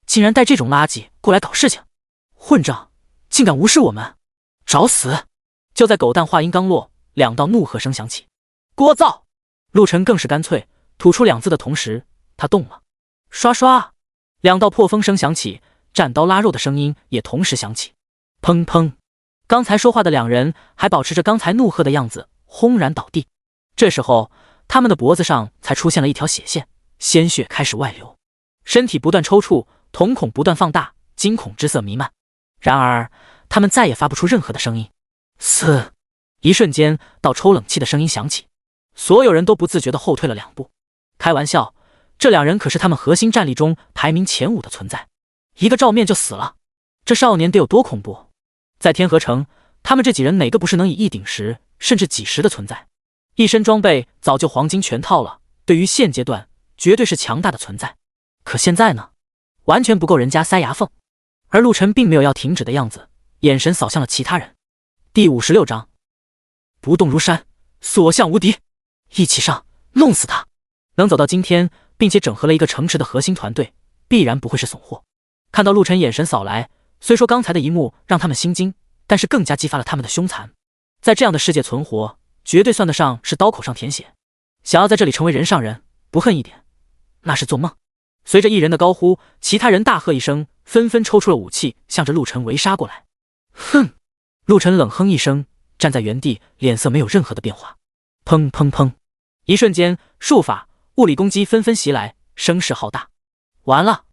竟然带这种垃圾过来搞事情，混账，竟敢无视我们，找死！就在狗蛋话音刚落，两道怒喝声响起。聒噪！陆晨更是干脆，吐出两字的同时，他动了。刷刷！两道破风声响起，斩刀拉肉的声音也同时响起。砰砰！刚才说话的两人还保持着刚才怒喝的样子，轰然倒地。这时候，他们的脖子上才出现了一条血线，鲜血开始外流，身体不断抽搐，瞳孔不断放大，惊恐之色弥漫。然而，他们再也发不出任何的声音。嘶！一瞬间，道抽冷气的声音响起，所有人都不自觉地后退了两步。开玩笑，这两人可是他们核心战力中排名前5的存在，一个照面就死了，这少年得有多恐怖？在天河城，他们这几人哪个不是能以1顶10甚至几10的存在？一身装备早就黄金全套了，对于现阶段绝对是强大的存在。可现在呢，完全不够人家塞牙缝。而陆晨并没有要停止的样子，眼神扫向了其他人。第56章，不动如山，所向无敌，一起上，弄死他！能走到今天，并且整合了一个城池的核心团队，必然不会是怂货。看到陆晨眼神扫来，虽说刚才的一幕让他们心惊，但是更加激发了他们的凶残。在这样的世界存活，绝对算得上是刀口上舔血。想要在这里成为人上人，不恨一点，那是做梦。随着一人的高呼，其他人大喝一声，纷纷抽出了武器，向着陆晨围杀过来。哼！陆晨冷哼一声，站在原地，脸色没有任何的变化。砰砰砰！一瞬间，术法、物理攻击纷纷袭来，声势浩大。完了！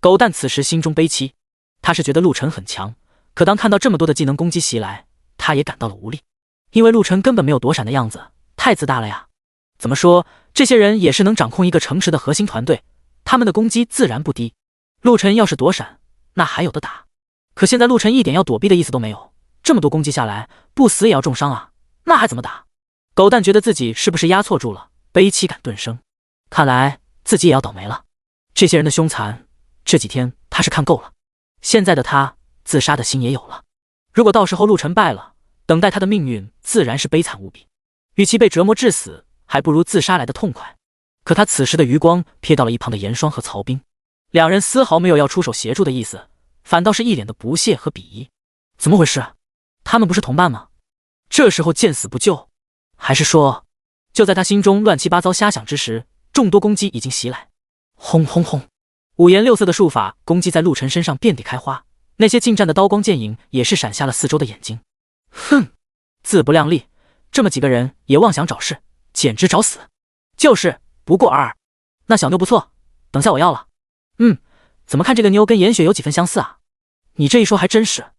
狗蛋此时心中悲戚，他是觉得陆晨很强，可当看到这么多的技能攻击袭来，他也感到了无力，因为陆晨根本没有躲闪的样子，太自大了呀。怎么说，这些人也是能掌控一个城池的核心团队，他们的攻击自然不低。陆晨要是躲闪，那还有的打。可现在陆晨一点要躲避的意思都没有，这么多攻击下来，不死也要重伤啊，那还怎么打？狗蛋觉得自己是不是压错住了，悲戚感顿生，看来自己也要倒霉了。这些人的凶残，这几天他是看够了，现在的他自杀的心也有了。如果到时候陆晨败了，等待他的命运自然是悲惨无比，与其被折磨致死，还不如自杀来的痛快。可他此时的余光瞥到了一旁的严霜和曹冰，两人丝毫没有要出手协助的意思，反倒是一脸的不屑和鄙夷。怎么回事？他们不是同伴吗？这时候见死不救？还是说……就在他心中乱七八糟瞎想之时，众多攻击已经袭来。轰轰轰！五颜六色的术法攻击在陆晨身上遍地开花，那些近战的刀光剑影也是闪瞎了四周的眼睛。哼，自不量力，这么几个人也妄想找事，简直找死！就是，不过尔。那小妞不错，等下我要了。怎么看这个妞跟严雪有几分相似啊？你这一说还真是。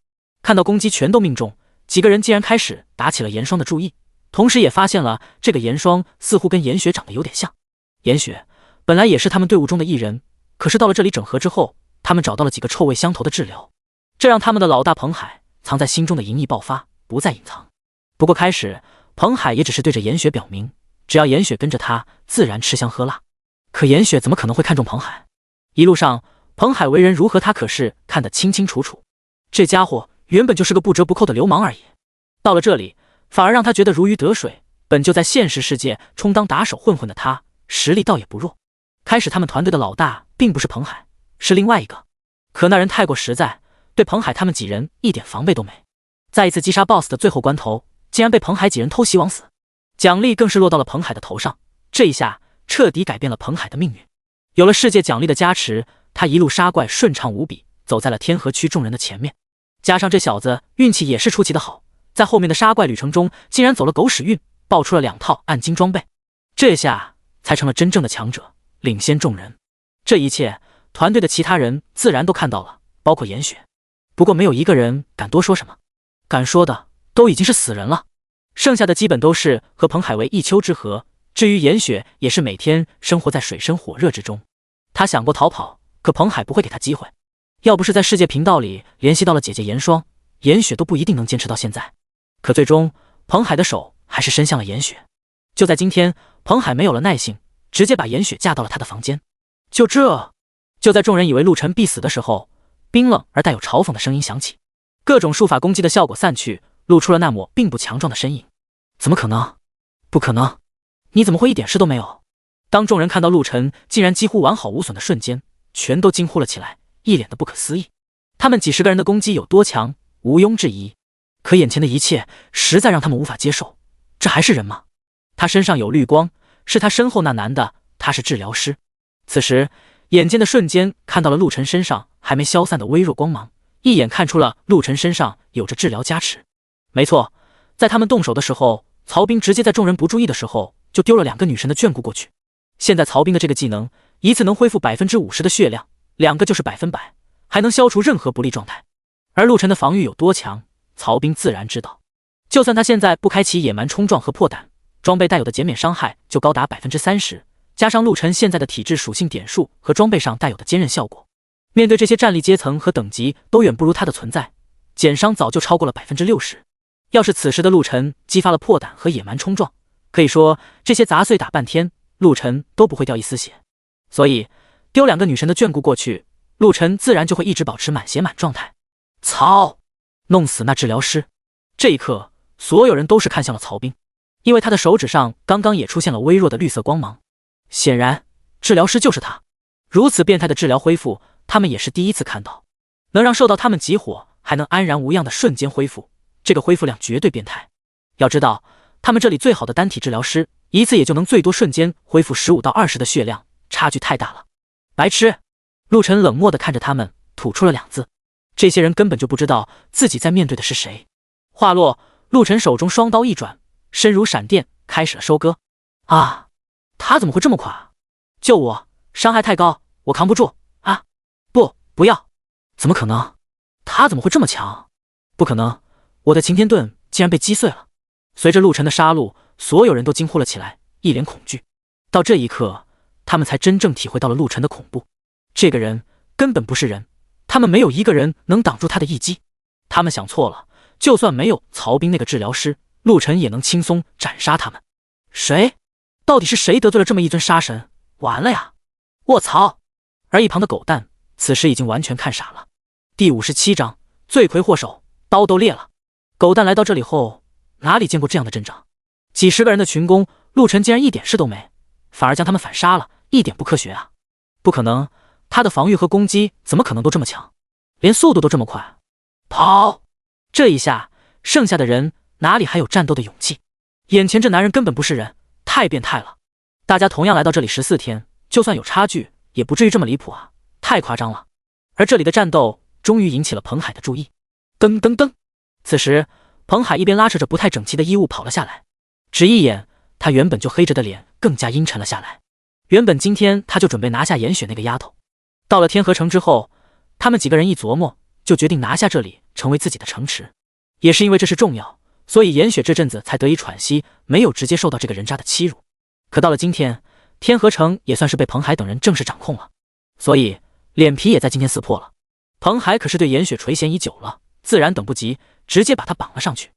看到攻击全都命中，几个人竟然开始打起了严霜的注意，同时也发现了这个严霜似乎跟严雪长得有点像。严雪本来也是他们队伍中的一人，可是到了这里整合之后，他们找到了几个臭味相投的治疗，这让他们的老大彭海藏在心中的淫意爆发，不再隐藏。不过开始彭海也只是对着严雪表明，只要严雪跟着他，自然吃香喝辣。可严雪怎么可能会看中彭海？一路上彭海为人如何，他可是看得清清楚楚。这家伙原本就是个不折不扣的流氓而已，到了这里反而让他觉得如鱼得水。本就在现实世界充当打手混混的他，实力倒也不弱。开始他们团队的老大并不是彭海，是另外一个，可那人太过实在，对彭海他们几人一点防备都没。在一次击杀 BOSS 的最后关头，竟然被彭海几人偷袭枉死，奖励更是落到了彭海的头上。这一下彻底改变了彭海的命运。有了世界奖励的加持，他一路杀怪顺畅无比，走在了天河区众人的前面。加上这小子运气也是出奇的好，在后面的杀怪旅程中竟然走了狗屎运，爆出了2套暗金装备，这下才成了真正的强者，领先众人。这一切团队的其他人自然都看到了，包括严雪。不过没有一个人敢多说什么，敢说的都已经是死人了，剩下的基本都是和彭海为一丘之貉。至于严雪，也是每天生活在水深火热之中。他想过逃跑，可彭海不会给他机会。要不是在世界频道里联系到了姐姐严霜，严雪都不一定能坚持到现在。可最终彭海的手还是伸向了严雪。就在今天，彭海没有了耐性，直接把严雪架到了他的房间。就在众人以为陆晨必死的时候，冰冷而带有嘲讽的声音响起，各种术法攻击的效果散去，露出了那抹并不强壮的身影。怎么可能？不可能！你怎么会一点事都没有？当众人看到陆晨竟然几乎完好无损的瞬间，全都惊呼了起来，一脸的不可思议。他们几十个人的攻击有多强，毋庸置疑，可眼前的一切实在让他们无法接受。这还是人吗？他身上有绿光，是他身后那男的，他是治疗师。此时眼尖的瞬间看到了陆晨身上还没消散的微弱光芒，一眼看出了陆晨身上有着治疗加持。没错，在他们动手的时候，曹冰直接在众人不注意的时候就丢了2个女神的眷顾过去。现在曹冰的这个技能一次能恢复 50% 的血量，2个就是100%，还能消除任何不利状态。而陆晨的防御有多强，曹冰自然知道。就算他现在不开启野蛮冲撞和破胆，装备带有的减免伤害就高达 30%， 加上陆晨现在的体质属性点数和装备上带有的坚韧效果，面对这些战力阶层和等级都远不如他的存在，减伤早就超过了 60%。要是此时的陆晨激发了破胆和野蛮冲撞，可以说这些杂碎打半天，陆晨都不会掉一丝血。所以丢2个女神的眷顾过去，陆晨自然就会一直保持满血满状态。操！弄死那治疗师！这一刻，所有人都是看向了曹冰，因为他的手指上刚刚也出现了微弱的绿色光芒。显然，治疗师就是他。如此变态的治疗恢复，他们也是第一次看到。能让受到他们集火还能安然无恙的瞬间恢复，这个恢复量绝对变态。要知道，他们这里最好的单体治疗师一次也就能最多瞬间恢复15到20的血量，差距太大了。白痴！陆晨冷漠地看着他们，吐出了2字。这些人根本就不知道自己在面对的是谁。话落，陆晨手中双刀一转，身如闪电，开始了收割。啊！他怎么会这么快啊？救我！伤害太高，我扛不住啊！不要！怎么可能？他怎么会这么强？不可能！我的擎天盾竟然被击碎了！随着陆晨的杀戮，所有人都惊呼了起来，一脸恐惧。到这一刻，他们才真正体会到了陆晨的恐怖。这个人根本不是人，他们没有一个人能挡住他的一击。他们想错了，就算没有曹冰那个治疗师，陆晨也能轻松斩杀他们。谁？到底是谁得罪了这么一尊杀神？完了呀！卧槽！而一旁的狗蛋此时已经完全看傻了。第57章，罪魁祸首，刀都裂了。狗蛋来到这里后，哪里见过这样的阵仗？几十个人的群攻，陆晨竟然一点事都没，反而将他们反杀了，一点不科学啊！不可能，他的防御和攻击怎么可能都这么强，连速度都这么快？跑！这一下，剩下的人哪里还有战斗的勇气？眼前这男人根本不是人，太变态了！大家同样来到这里14天，就算有差距，也不至于这么离谱啊，太夸张了。而这里的战斗终于引起了彭海的注意。噔噔噔！此时，彭海一边拉扯着不太整齐的衣物跑了下来，只一眼，他原本就黑着的脸更加阴沉了下来。原本今天他就准备拿下严雪那个丫头，到了天河城之后，他们几个人一琢磨，就决定拿下这里，成为自己的城池。也是因为这事重要，所以严雪这阵子才得以喘息，没有直接受到这个人渣的欺辱。可到了今天，天河城也算是被彭海等人正式掌控了，所以脸皮也在今天撕破了。彭海可是对严雪垂涎已久了，自然等不及，直接把他绑了上去。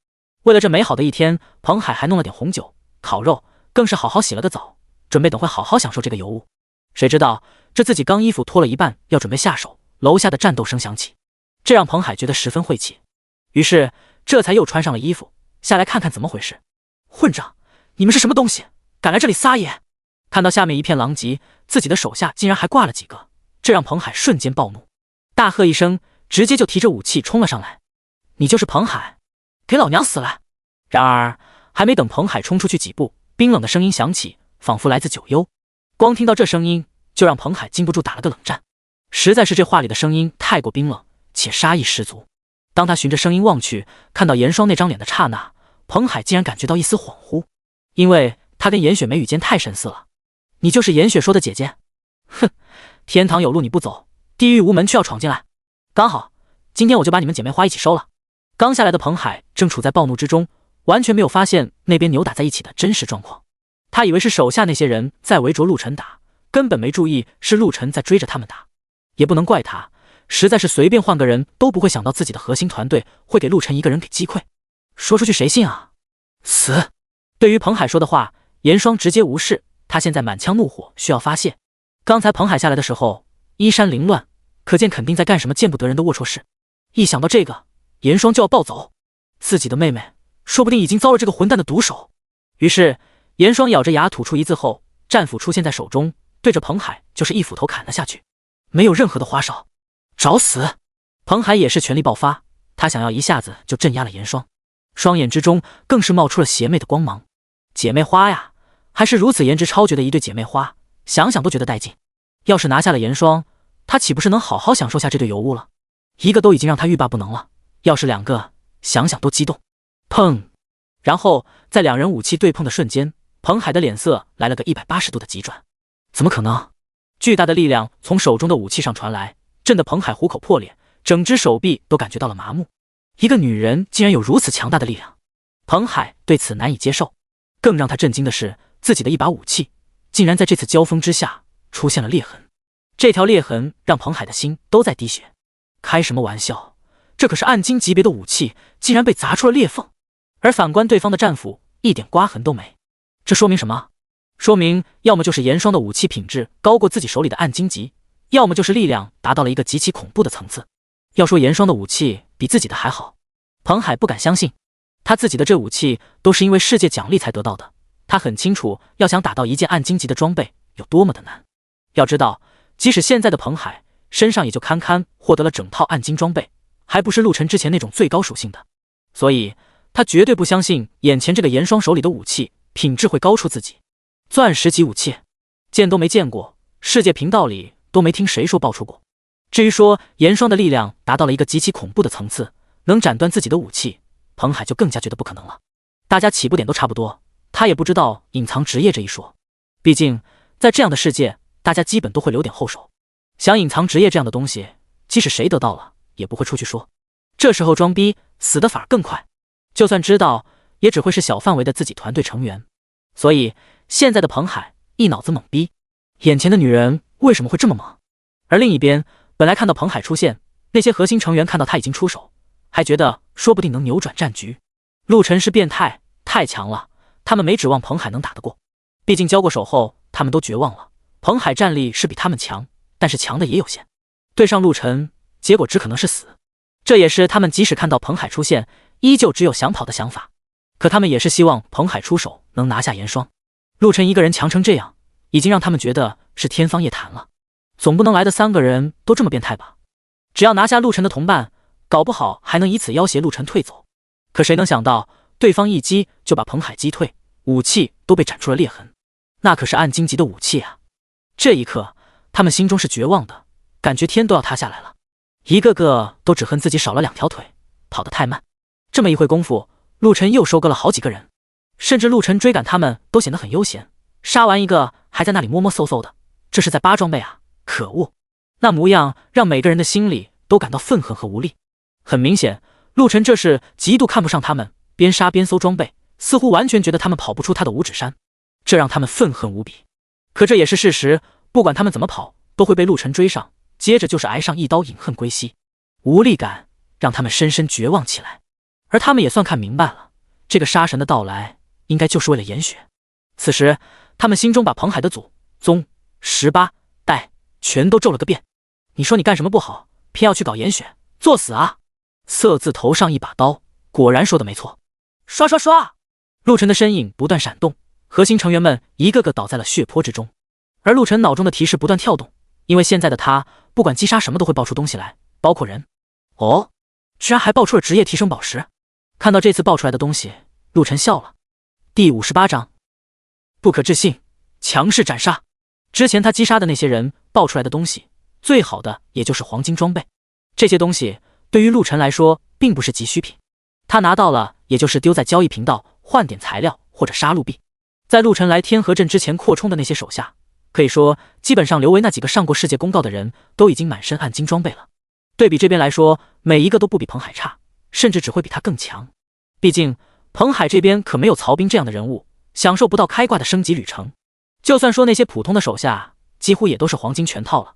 为了这美好的一天，彭海还弄了点红酒、烤肉，更是好好洗了个澡，准备等会好好享受这个尤物。谁知道这自己刚衣服脱了一半，要准备下手，楼下的战斗声响起，这让彭海觉得十分晦气，于是这才又穿上了衣服，下来看看怎么回事。混账，你们是什么东西，敢来这里撒野？看到下面一片狼藉，自己的手下竟然还挂了几个，这让彭海瞬间暴怒，大喝一声，直接就提着武器冲了上来。你就是彭海，给老娘死来！然而还没等彭海冲出去几步，冰冷的声音响起，仿佛来自九幽。光听到这声音，就让彭海禁不住打了个冷战。实在是这话里的声音太过冰冷，且杀意十足。当他循着声音望去，看到严霜那张脸的刹那，彭海竟然感觉到一丝恍惚，因为他跟严雪眉宇间太神似了。你就是严雪说的姐姐？哼，天堂有路你不走，地狱无门却要闯进来。刚好，今天我就把你们姐妹花一起收了。刚下来的彭海正处在暴怒之中，完全没有发现那边扭打在一起的真实状况。他以为是手下那些人在围着陆晨打，根本没注意是陆晨在追着他们打。也不能怪他，实在是随便换个人都不会想到自己的核心团队会给陆晨一个人给击溃。说出去谁信啊？死！对于彭海说的话，严霜直接无视，他现在满腔怒火需要发泄。刚才彭海下来的时候衣衫凌乱，可见肯定在干什么见不得人的龌龊事。一想到这个，严霜就要暴走，自己的妹妹说不定已经遭了这个混蛋的毒手。于是严霜咬着牙吐出一字后，战斧出现在手中，对着彭海就是一斧头砍了下去，没有任何的花哨。找死！彭海也是全力爆发，他想要一下子就镇压了严霜，双眼之中更是冒出了邪魅的光芒。姐妹花呀，还是如此颜值超绝的一对姐妹花，想想都觉得带劲。要是拿下了严霜，他岂不是能好好享受下这对尤物了？一个都已经让他欲罢不能了，要是两个，想想都激动。砰！然后在两人武器对碰的瞬间，彭海的脸色来了个180度的急转。怎么可能？巨大的力量从手中的武器上传来，震得彭海虎口破裂，整只手臂都感觉到了麻木。一个女人竟然有如此强大的力量，彭海对此难以接受。更让他震惊的是，自己的一把武器竟然在这次交锋之下出现了裂痕。这条裂痕让彭海的心都在滴血。开什么玩笑，这可是暗金级别的武器，竟然被砸出了裂缝。而反观对方的战斧，一点刮痕都没。这说明什么？说明要么就是严霜的武器品质高过自己手里的暗金级，要么就是力量达到了一个极其恐怖的层次。要说严霜的武器比自己的还好，彭海不敢相信。他自己的这武器都是因为世界奖励才得到的，他很清楚要想打到一件暗金级的装备有多么的难。要知道，即使现在的彭海身上也就堪堪获得了整套暗金装备，还不是陆晨之前那种最高属性的，所以他绝对不相信眼前这个严霜手里的武器品质会高出自己。钻石级武器，见都没见过，世界频道里都没听谁说爆出过。至于说严霜的力量达到了一个极其恐怖的层次，能斩断自己的武器，彭海就更加觉得不可能了。大家起步点都差不多，他也不知道隐藏职业这一说。毕竟在这样的世界，大家基本都会留点后手。想隐藏职业这样的东西，即使谁得到了，也不会出去说。这时候装逼死的反而更快，就算知道，也只会是小范围的自己团队成员。所以现在的彭海一脑子懵逼，眼前的女人为什么会这么猛？而另一边，本来看到彭海出现，那些核心成员看到他已经出手，还觉得说不定能扭转战局。陆晨是变态，太强了，他们没指望彭海能打得过。毕竟交过手后，他们都绝望了。彭海战力是比他们强，但是强的也有限。对上陆晨，结果只可能是死。这也是他们即使看到彭海出现，依旧只有想跑的想法。可他们也是希望彭海出手能拿下严霜。陆晨一个人强成这样，已经让他们觉得是天方夜谭了。总不能来的3个人都这么变态吧？只要拿下陆晨的同伴，搞不好还能以此要挟陆晨退走。可谁能想到，对方一击就把彭海击退，武器都被斩出了裂痕。那可是暗金级的武器啊！这一刻，他们心中是绝望的，感觉天都要塌下来了。一个个都只恨自己少了2条腿，跑得太慢。这么一会功夫，陆晨又收割了好几个人，甚至陆晨追赶他们都显得很悠闲，杀完一个还在那里摸摸搜搜的，这是在扒装备啊！可恶，那模样让每个人的心里都感到愤恨和无力。很明显，陆晨这是极度看不上他们，边杀边搜装备，似乎完全觉得他们跑不出他的五指山，这让他们愤恨无比。可这也是事实，不管他们怎么跑，都会被陆晨追上，接着就是挨上一刀饮恨归西。无力感让他们深深绝望起来，而他们也算看明白了，这个杀神的到来应该就是为了严雪。此时他们心中把彭海的祖宗18代全都咒了个遍。你说你干什么不好，偏要去搞严雪，作死啊！色字头上一把刀，果然说的没错。刷刷刷，陆晨的身影不断闪动，核心成员们一个个倒在了血泊之中。而陆晨脑中的提示不断跳动，因为现在的他不管击杀什么都会爆出东西来，包括人。哦，居然还爆出了职业提升宝石。看到这次爆出来的东西，陆晨笑了。第58章，不可置信，强势斩杀。之前他击杀的那些人爆出来的东西，最好的也就是黄金装备。这些东西对于陆晨来说并不是急需品，他拿到了也就是丢在交易频道换点材料或者杀戮币。在陆晨来天河镇之前扩充的那些手下，可以说基本上刘维那几个上过世界公告的人都已经满身暗金装备了。对比这边来说，每一个都不比彭海差，甚至只会比他更强。毕竟彭海这边可没有曹兵这样的人物，享受不到开挂的升级旅程。就算说那些普通的手下，几乎也都是黄金全套了。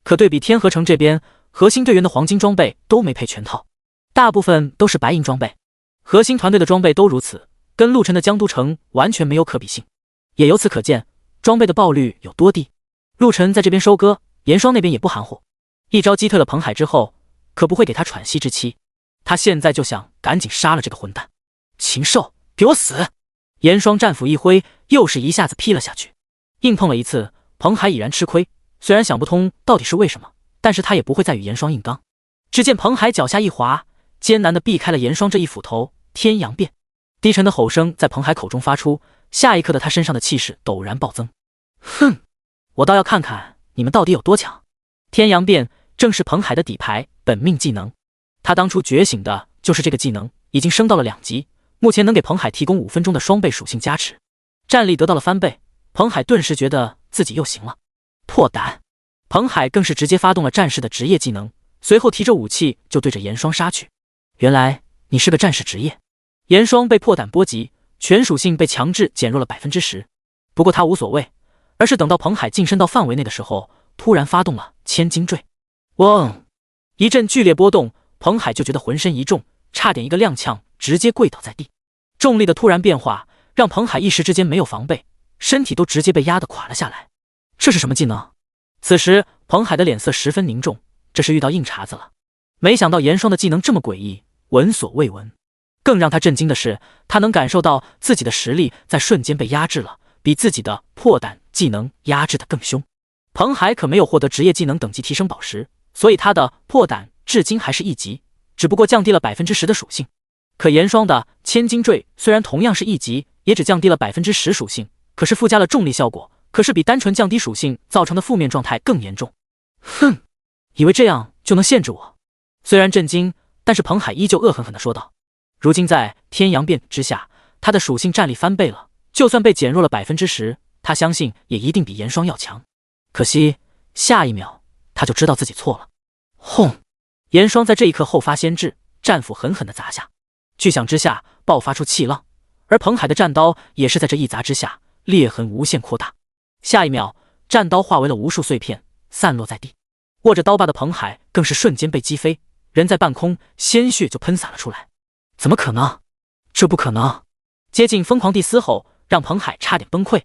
可对比天河城这边，核心队员的黄金装备都没配全套，大部分都是白银装备。核心团队的装备都如此，跟陆晨的江都城完全没有可比性。也由此可见，装备的爆率有多低。陆晨在这边收割，严霜那边也不含糊。一招击退了彭海之后，可不会给他喘息之期。他现在就想赶紧杀了这个混蛋。禽兽，给我死！严霜战斧一挥，又是一下子劈了下去。硬碰了一次，彭海已然吃亏。虽然想不通到底是为什么，但是他也不会再与严霜硬刚。只见彭海脚下一滑，艰难地避开了严霜这一斧头。天阳变，低沉的吼声在彭海口中发出，下一刻的他身上的气势陡然暴增。哼，我倒要看看你们到底有多强。天阳变正是彭海的底牌本命技能，他当初觉醒的就是这个技能，已经升到了2级，目前能给彭海提供5分钟的双倍属性加持，战力得到了翻倍。彭海顿时觉得自己又行了。破胆，彭海更是直接发动了战士的职业技能，随后提着武器就对着严霜杀去。原来你是个战士职业。严霜被破胆波及，全属性被强制减弱了 10%， 不过他无所谓，而是等到彭海近身到范围内的时候，突然发动了千斤坠。嗡，一阵剧烈波动，彭海就觉得浑身一重，差点一个踉跄直接跪倒在地。重力的突然变化让彭海一时之间没有防备，身体都直接被压得垮了下来。这是什么技能？此时彭海的脸色十分凝重，这是遇到硬茬子了。没想到严霜的技能这么诡异，闻所未闻。更让他震惊的是，他能感受到自己的实力在瞬间被压制了，比自己的破胆技能压制的更凶。彭海可没有获得职业技能等级提升宝石，所以他的破胆至今还是1级，只不过降低了 10% 的属性。可严霜的千斤坠虽然同样是1级，也只降低了 10% 属性，可是附加了重力效果，可是比单纯降低属性造成的负面状态更严重。哼，以为这样就能限制我？虽然震惊，但是彭海依旧恶狠狠地说道。如今在天阳变之下，他的属性战力翻倍了，就算被减弱了 10%， 他相信也一定比严霜要强。可惜下一秒他就知道自己错了。轰！严霜在这一刻后发先至，战斧狠狠地砸下，巨响之下爆发出气浪，而彭海的战刀也是在这一砸之下裂痕无限扩大。下一秒，战刀化为了无数碎片，散落在地。握着刀把的彭海更是瞬间被击飞，人在半空，鲜血就喷洒了出来。怎么可能？这不可能！接近疯狂地嘶吼让彭海差点崩溃。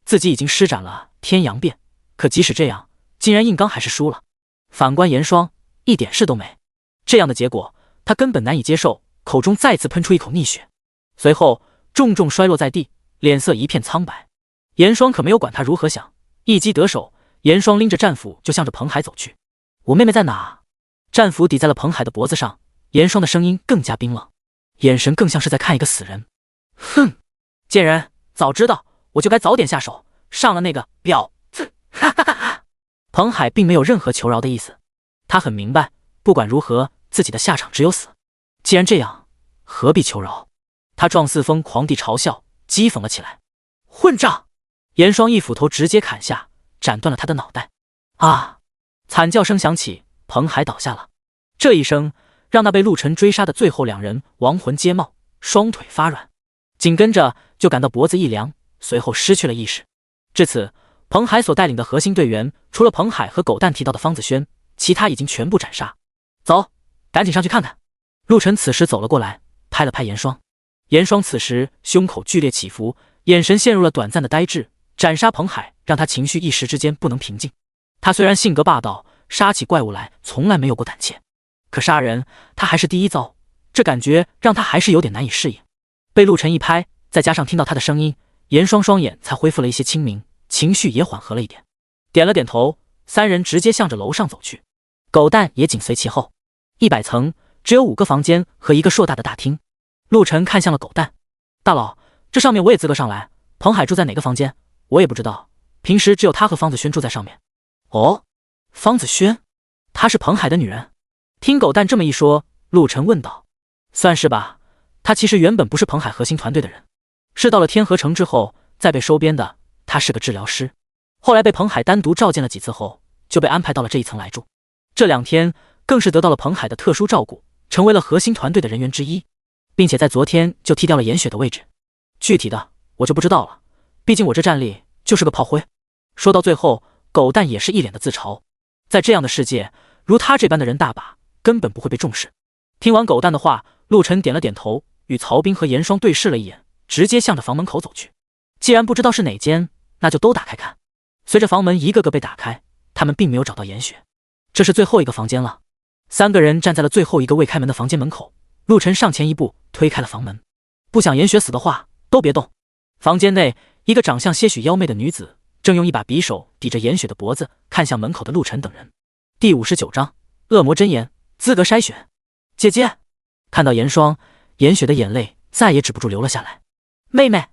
自己已经施展了天阳变，可即使这样，竟然硬刚还是输了。反观严霜，一点事都没。这样的结果，他根本难以接受，口中再次喷出一口逆血，随后重重摔落在地，脸色一片苍白。严霜可没有管他如何想，一击得手，严霜拎着战斧就向着彭海走去。我妹妹在哪？战斧抵在了彭海的脖子上，严霜的声音更加冰冷，眼神更像是在看一个死人。哼，贱人，早知道我就该早点下手，上了那个婊子！哈哈哈哈！彭海并没有任何求饶的意思，他很明白，不管如何，自己的下场只有死。既然这样，何必求饶？他状似疯狂地嘲笑，讥讽了起来。混账！严霜一斧头直接砍下，斩断了他的脑袋。啊！惨叫声响起，彭海倒下了。这一声让那被陆晨追杀的最后2人亡魂皆冒，双腿发软，紧跟着就感到脖子一凉，随后失去了意识。至此，彭海所带领的核心队员，除了彭海和狗蛋提到的方子轩，其他已经全部斩杀。走，赶紧上去看看。陆晨此时走了过来，拍了拍严霜。严霜此时胸口剧烈起伏，眼神陷入了短暂的呆滞。斩杀彭海让他情绪一时之间不能平静。他虽然性格霸道，杀起怪物来从来没有过胆怯，可杀人他还是第一遭，这感觉让他还是有点难以适应。被陆晨一拍，再加上听到他的声音，严霜双眼才恢复了一些清明，情绪也缓和了一点。点了点头，3人直接向着楼上走去，狗蛋也紧随其后。100层只有5个房间和一个硕大的大厅。陆晨看向了狗蛋，大佬，这上面我也资格上来，彭海住在哪个房间？我也不知道，平时只有他和方子轩住在上面。哦，方子轩，她是彭海的女人。听狗蛋这么一说，陆晨问道：算是吧，她其实原本不是彭海核心团队的人，是到了天河城之后再被收编的。她是个治疗师，后来被彭海单独召见了几次后，就被安排到了这一层来住。这2天更是得到了彭海的特殊照顾，成为了核心团队的人员之一，并且在昨天就踢掉了严雪的位置。具体的我就不知道了，毕竟我这战力就是个炮灰。说到最后，狗蛋也是一脸的自嘲，在这样的世界，如他这般的人大把，根本不会被重视。听完狗蛋的话，陆晨点了点头，与曹彬和严霜对视了一眼，直接向着房门口走去。既然不知道是哪间，那就都打开看。随着房门一个个被打开，他们并没有找到严雪。这是最后一个房间了。3个人站在了最后一个未开门的房间门口，陆晨上前一步推开了房门。不想严雪死的话，都别动。房间内，一个长相些许妖媚的女子正用一把匕首抵着严雪的脖子，看向门口的陆晨等人。第59章恶魔真言资格筛选。姐姐，看到严霜，严雪的眼泪再也止不住流了下来。妹妹，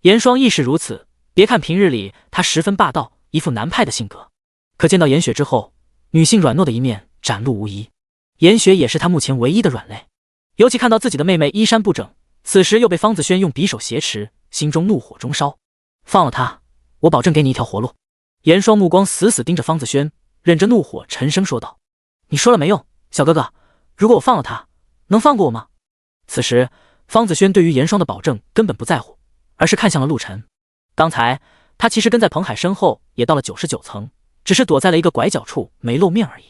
严霜亦是如此。别看平日里她十分霸道，一副南派的性格，可见到严雪之后，女性软糯的一面展露无遗。严雪也是她目前唯一的软肋，尤其看到自己的妹妹衣衫不整，此时又被方子轩用匕首挟持，心中怒火中烧。放了她，我保证给你一条活路。严霜目光死死盯着方子轩，忍着怒火沉声说道：你说了没用，小哥哥，如果我放了她，能放过我吗？此时方子轩对于严霜的保证根本不在乎，而是看向了陆晨。刚才他其实跟在彭海身后也到了99层，只是躲在了一个拐角处没露面而已。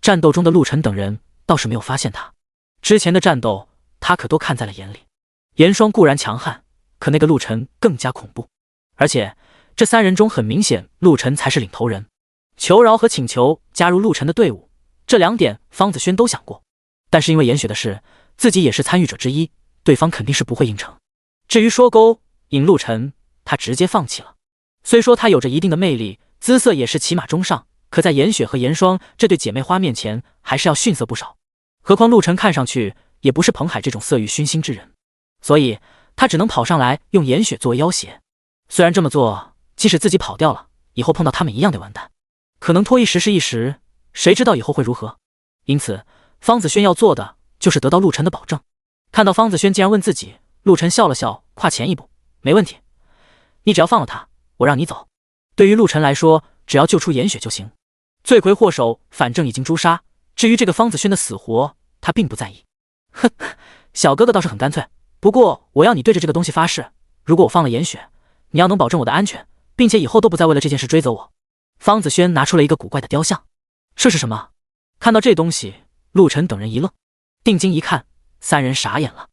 战斗中的陆晨等人倒是没有发现他，之前的战斗他可都看在了眼里。严霜固然强悍，可那个陆晨更加恐怖，而且这3人中很明显陆晨才是领头人。求饶和请求加入陆晨的队伍，这2点方子轩都想过，但是因为严雪的事，自己也是参与者之一，对方肯定是不会应承。至于说勾引陆晨，他直接放弃了。虽说他有着一定的魅力，姿色也是起码中上，可在严雪和严霜这对姐妹花面前，还是要逊色不少。何况陆晨看上去也不是彭海这种色欲熏心之人，所以他只能跑上来用严雪作为要挟。虽然这么做，即使自己跑掉了，以后碰到他们一样得完蛋。可能拖一时是一时，谁知道以后会如何？因此，方子轩要做的就是得到陆晨的保证。看到方子轩竟然问自己，陆晨笑了笑，跨前一步：没问题，你只要放了他，我让你走。对于陆晨来说，只要救出严雪就行。罪魁祸首反正已经诛杀，至于这个方子轩的死活，他并不在意。哼，小哥哥倒是很干脆，不过我要你对着这个东西发誓，如果我放了严雪，你要能保证我的安全，并且以后都不再为了这件事追责我。方子轩拿出了一个古怪的雕像，这是什么？看到这东西，陆晨等人一愣，定睛一看，3人傻眼了。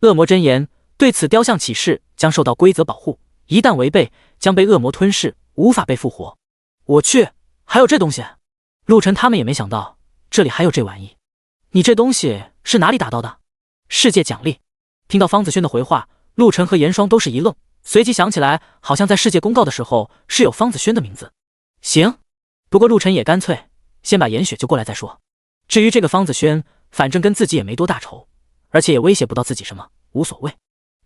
恶魔真言对此雕像起誓，将受到规则保护，一旦违背，将被恶魔吞噬，无法被复活。我去，还有这东西！陆晨他们也没想到，这里还有这玩意。你这东西是哪里打到的？世界奖励。听到方子轩的回话，陆晨和严霜都是一愣，随即想起来，好像在世界公告的时候是有方子轩的名字。行，不过陆晨也干脆先把严雪救过来再说。至于这个方子轩，反正跟自己也没多大仇，而且也威胁不到自己什么，无所谓。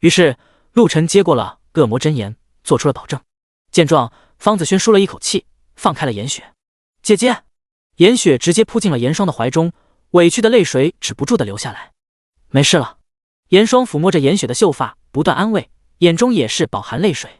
于是陆晨接过了恶魔真言，做出了保证。见状，方子轩舒了一口气，放开了严雪。姐姐！严雪直接扑进了严霜的怀中，委屈的泪水止不住的流下来。没事了。严霜抚摸着严雪的秀发，不断安慰，眼中也是饱含泪水。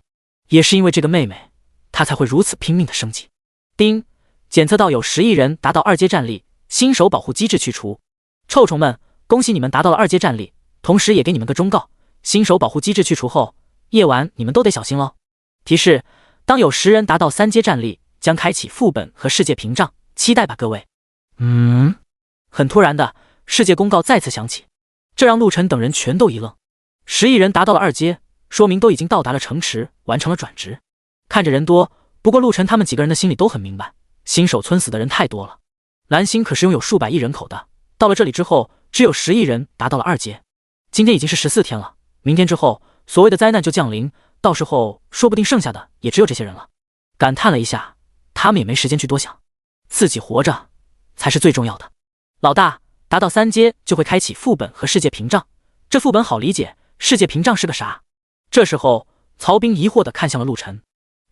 也是因为这个妹妹，她才会如此拼命的升级。丁，检测到有10亿人达到2阶战力，新手保护机制去除。臭虫们，恭喜你们达到了2阶战力，同时也给你们个忠告，新手保护机制去除后，夜晚你们都得小心咯。提示，当有10人达到3阶战力，将开启副本和世界屏障，期待吧各位。很突然的，世界公告再次响起，这让陆晨等人全都一愣。10亿人达到了2阶，说明都已经到达了城池，完成了转职。看着人多，不过陆晨他们几个人的心里都很明白，新手村死的人太多了。蓝星可是拥有数百亿人口的，到了这里之后，只有10亿人达到了2阶。今天已经是14天了，明天之后，所谓的灾难就降临，到时候说不定剩下的也只有这些人了。感叹了一下，他们也没时间去多想，自己活着才是最重要的。老大，达到3阶就会开启副本和世界屏障，这副本好理解，世界屏障是个啥？这时候，曹彬疑惑地看向了陆晨，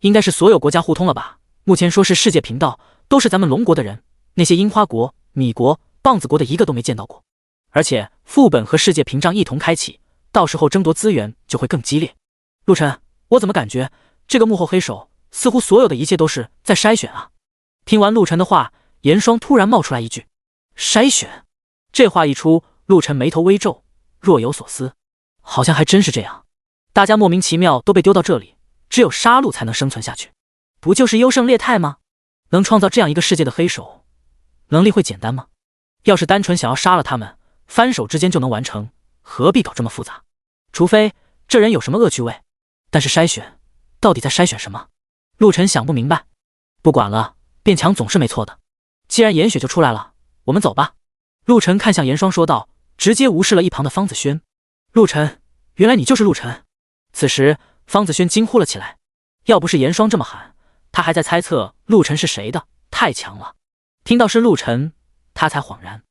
应该是所有国家互通了吧？目前说是世界频道，都是咱们龙国的人，那些樱花国、米国、棒子国的一个都没见到过。而且副本和世界屏障一同开启，到时候争夺资源就会更激烈。陆晨，我怎么感觉这个幕后黑手似乎所有的一切都是在筛选啊？听完陆晨的话，严霜突然冒出来一句：“筛选。”这话一出，陆晨眉头微皱，若有所思。好像还真是这样，大家莫名其妙都被丢到这里，只有杀戮才能生存下去。不就是优胜劣汰吗？能创造这样一个世界的黑手，能力会简单吗？要是单纯想要杀了他们，翻手之间就能完成，何必搞这么复杂？除非这人有什么恶趣味。但是筛选，到底在筛选什么？陆晨想不明白。不管了，变强总是没错的。既然严雪就出来了，我们走吧。陆晨看向严霜说道，直接无视了一旁的方子轩。陆晨，原来你就是陆晨。此时方子轩惊呼了起来，要不是严霜这么喊，他还在猜测陆晨是谁的，太强了。听到是陆晨，他才恍然，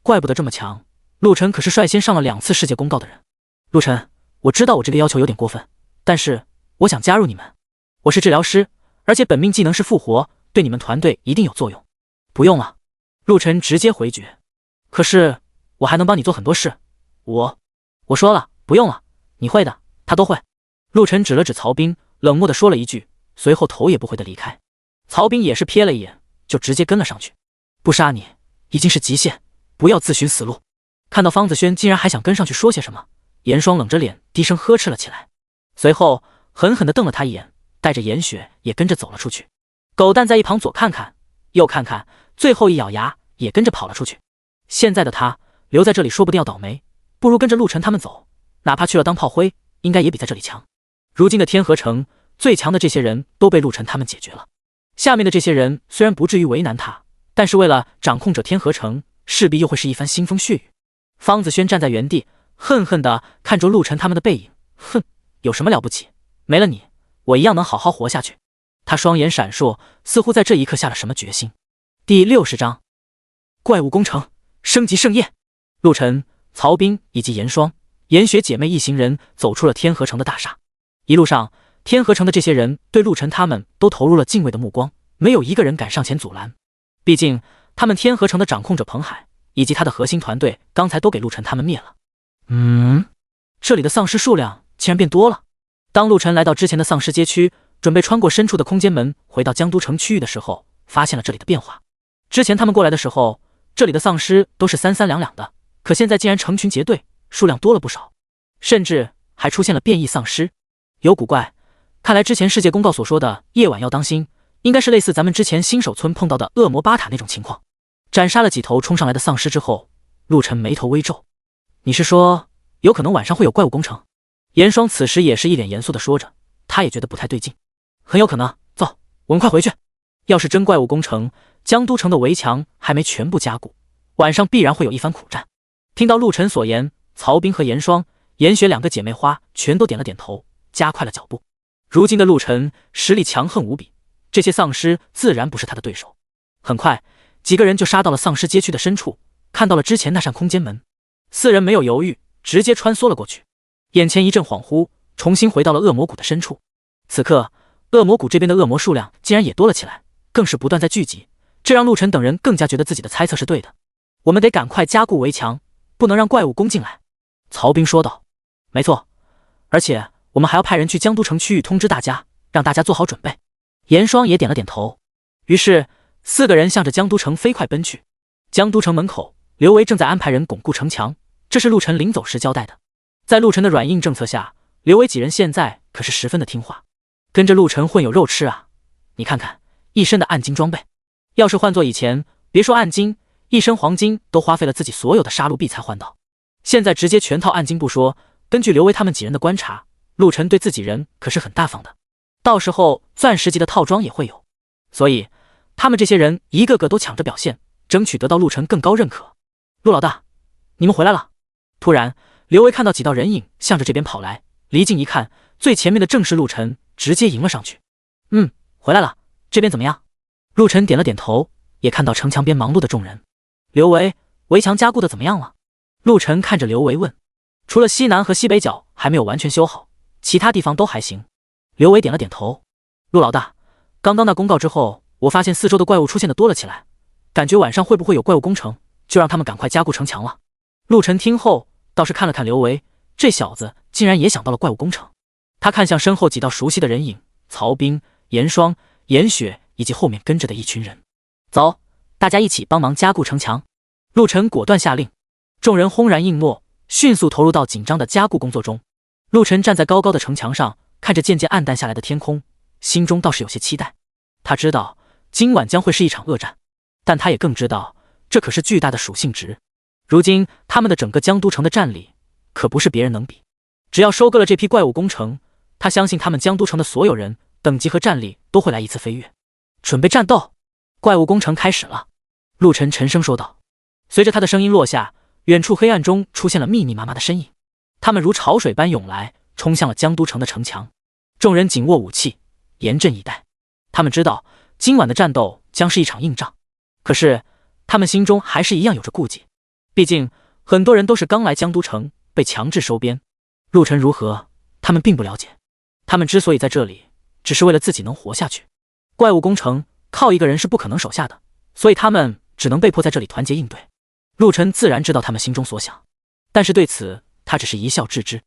怪不得这么强，陆晨可是率先上了2次世界公告的人。陆晨，我知道我这个要求有点过分，但是我想加入你们。我是治疗师，而且本命技能是复活，对你们团队一定有作用。不用了，陆晨直接回绝。可是我还能帮你做很多事，我说了，不用了，你会的，他都会。陆晨指了指曹兵，冷漠地说了一句，随后头也不回地离开。曹兵也是瞥了一眼，就直接跟了上去。不杀你已经是极限，不要自寻死路。看到方子轩竟然还想跟上去说些什么，严霜冷着脸低声呵斥了起来，随后狠狠地瞪了他一眼，带着严雪也跟着走了出去。狗蛋在一旁左看看右看看，最后一咬牙也跟着跑了出去。现在的他留在这里说不定要倒霉，不如跟着陆晨他们走，哪怕去了当炮灰，应该也比在这里强。如今的天河城最强的这些人都被陆晨他们解决了，下面的这些人虽然不至于为难他，但是为了掌控者天河城，势必又会是一番腥风血雨。方子轩站在原地，恨恨地看着陆晨他们的背影，哼，有什么了不起？没了你，我一样能好好活下去。他双眼闪烁，似乎在这一刻下了什么决心。第60章，怪物攻城，升级盛宴。陆晨、曹兵以及严霜、严雪姐妹一行人走出了天河城的大厦。一路上，天河城的这些人对陆晨他们都投入了敬畏的目光，没有一个人敢上前阻拦。毕竟他们天河城的掌控者彭海以及他的核心团队刚才都给陆晨他们灭了。这里的丧尸数量竟然变多了。当陆晨来到之前的丧尸街区，准备穿过深处的空间门回到江都城区域的时候，发现了这里的变化。之前他们过来的时候，这里的丧尸都是三三两两的，可现在竟然成群结队，数量多了不少，甚至还出现了变异丧尸。有古怪，看来之前世界公告所说的夜晚要当心，应该是类似咱们之前新手村碰到的恶魔巴塔那种情况。斩杀了几头冲上来的丧尸之后，陆晨眉头微皱，你是说有可能晚上会有怪物攻城？严霜此时也是一脸严肃地说着，他也觉得不太对劲。很有可能，走，我们快回去。要是真怪物攻城，江都城的围墙还没全部加固，晚上必然会有一番苦战。听到陆晨所言，曹兵和严霜、严雪两个姐妹花全都点了点头，加快了脚步。如今的陆晨实力强横无比，这些丧尸自然不是他的对手。很快，几个人就杀到了丧尸街区的深处，看到了之前那扇空间门，四人没有犹豫，直接穿梭了过去。眼前一阵恍惚，重新回到了恶魔谷的深处。此刻，恶魔谷这边的恶魔数量竟然也多了起来，更是不断在聚集，这让陆晨等人更加觉得自己的猜测是对的。我们得赶快加固围墙，不能让怪物攻进来。曹兵说道。没错，而且我们还要派人去江都城区域通知大家，让大家做好准备。严霜也点了点头。于是4个人向着江都城飞快奔去。江都城门口，刘维正在安排人巩固城墙，这是陆晨临走时交代的。在陆晨的软硬政策下，刘维几人现在可是十分的听话，跟着陆晨混有肉吃啊！你看看，一身的暗金装备，要是换做以前，别说暗金，一身黄金都花费了自己所有的杀戮币才换到。现在直接全套暗金不说，根据刘维他们几人的观察，陆晨对自己人可是很大方的，到时候钻石级的套装也会有。所以他们这些人一个个都抢着表现，争取得到陆晨更高认可。陆老大，你们回来了。突然刘维看到几道人影向着这边跑来，离近一看，最前面的正是陆晨，直接迎了上去。回来了，这边怎么样？陆晨点了点头，也看到城墙边忙碌的众人。刘维，围墙加固的怎么样了？陆晨看着刘维问。除了西南和西北角还没有完全修好，其他地方都还行。刘维点了点头。陆老大，刚刚那公告之后，我发现四周的怪物出现的多了起来，感觉晚上会不会有怪物攻城，就让他们赶快加固城墙了。陆晨听后倒是看了看刘维，这小子竟然也想到了怪物攻城。他看向身后几道熟悉的人影，曹冰、严霜、严雪以及后面跟着的一群人。走，大家一起帮忙加固城墙。陆晨果断下令，众人轰然应诺，迅速投入到紧张的加固工作中。陆晨站在高高的城墙上，看着渐渐暗淡下来的天空，心中倒是有些期待。他知道今晚将会是一场恶战，但他也更知道这可是巨大的属性值。如今他们的整个江都城的战力可不是别人能比，只要收割了这批怪物攻城，他相信他们江都城的所有人等级和战力都会来一次飞跃。准备战斗，怪物攻城开始了。陆晨沉声说道。随着他的声音落下，远处黑暗中出现了密密麻麻的身影，他们如潮水般涌来，冲向了江都城的城墙。众人紧握武器，严阵以待。他们知道今晚的战斗将是一场硬仗，可是他们心中还是一样有着顾忌，毕竟很多人都是刚来江都城，被强制收编。陆晨如何，他们并不了解。他们之所以在这里，只是为了自己能活下去。怪物攻城靠一个人是不可能守下的，所以他们只能被迫在这里团结应对。陆晨自然知道他们心中所想，但是对此他只是一笑置之。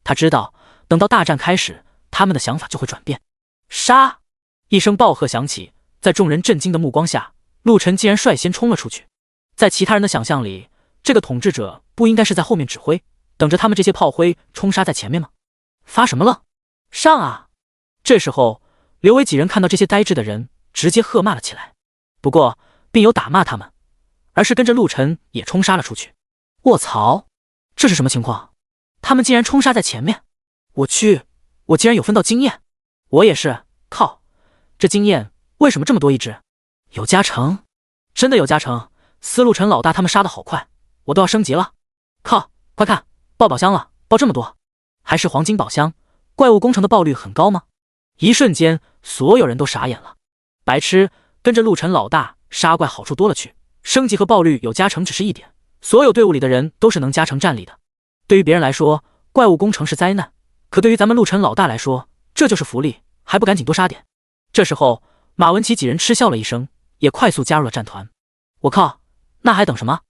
他知道等到大战开始，他们的想法就会转变。杀！一声暴喝响起，在众人震惊的目光下，陆晨竟然率先冲了出去。在其他人的想象里，这个统治者不应该是在后面指挥，等着他们这些炮灰冲杀在前面吗？发什么愣？上啊！这时候刘维几人看到这些呆滞的人，直接喝骂了起来。不过并有打骂他们，而是跟着陆晨也冲杀了出去。卧槽，这是什么情况？他们竟然冲杀在前面！我去，我竟然有分到经验！我也是，靠，这经验为什么这么多一只？有加成，真的有加成！司陆晨老大他们杀得好快，我都要升级了！靠，快看，爆宝箱了，爆这么多，还是黄金宝箱！怪物攻城的爆率很高吗？一瞬间，所有人都傻眼了。白痴，跟着陆晨老大杀怪好处多了去，升级和爆率有加成只是一点，所有队伍里的人都是能加成战力的。对于别人来说，怪物攻城是灾难，可对于咱们陆晨老大来说，这就是福利，还不赶紧多杀点？这时候，马文琪几人嗤笑了一声，也快速加入了战团。我靠，那还等什么？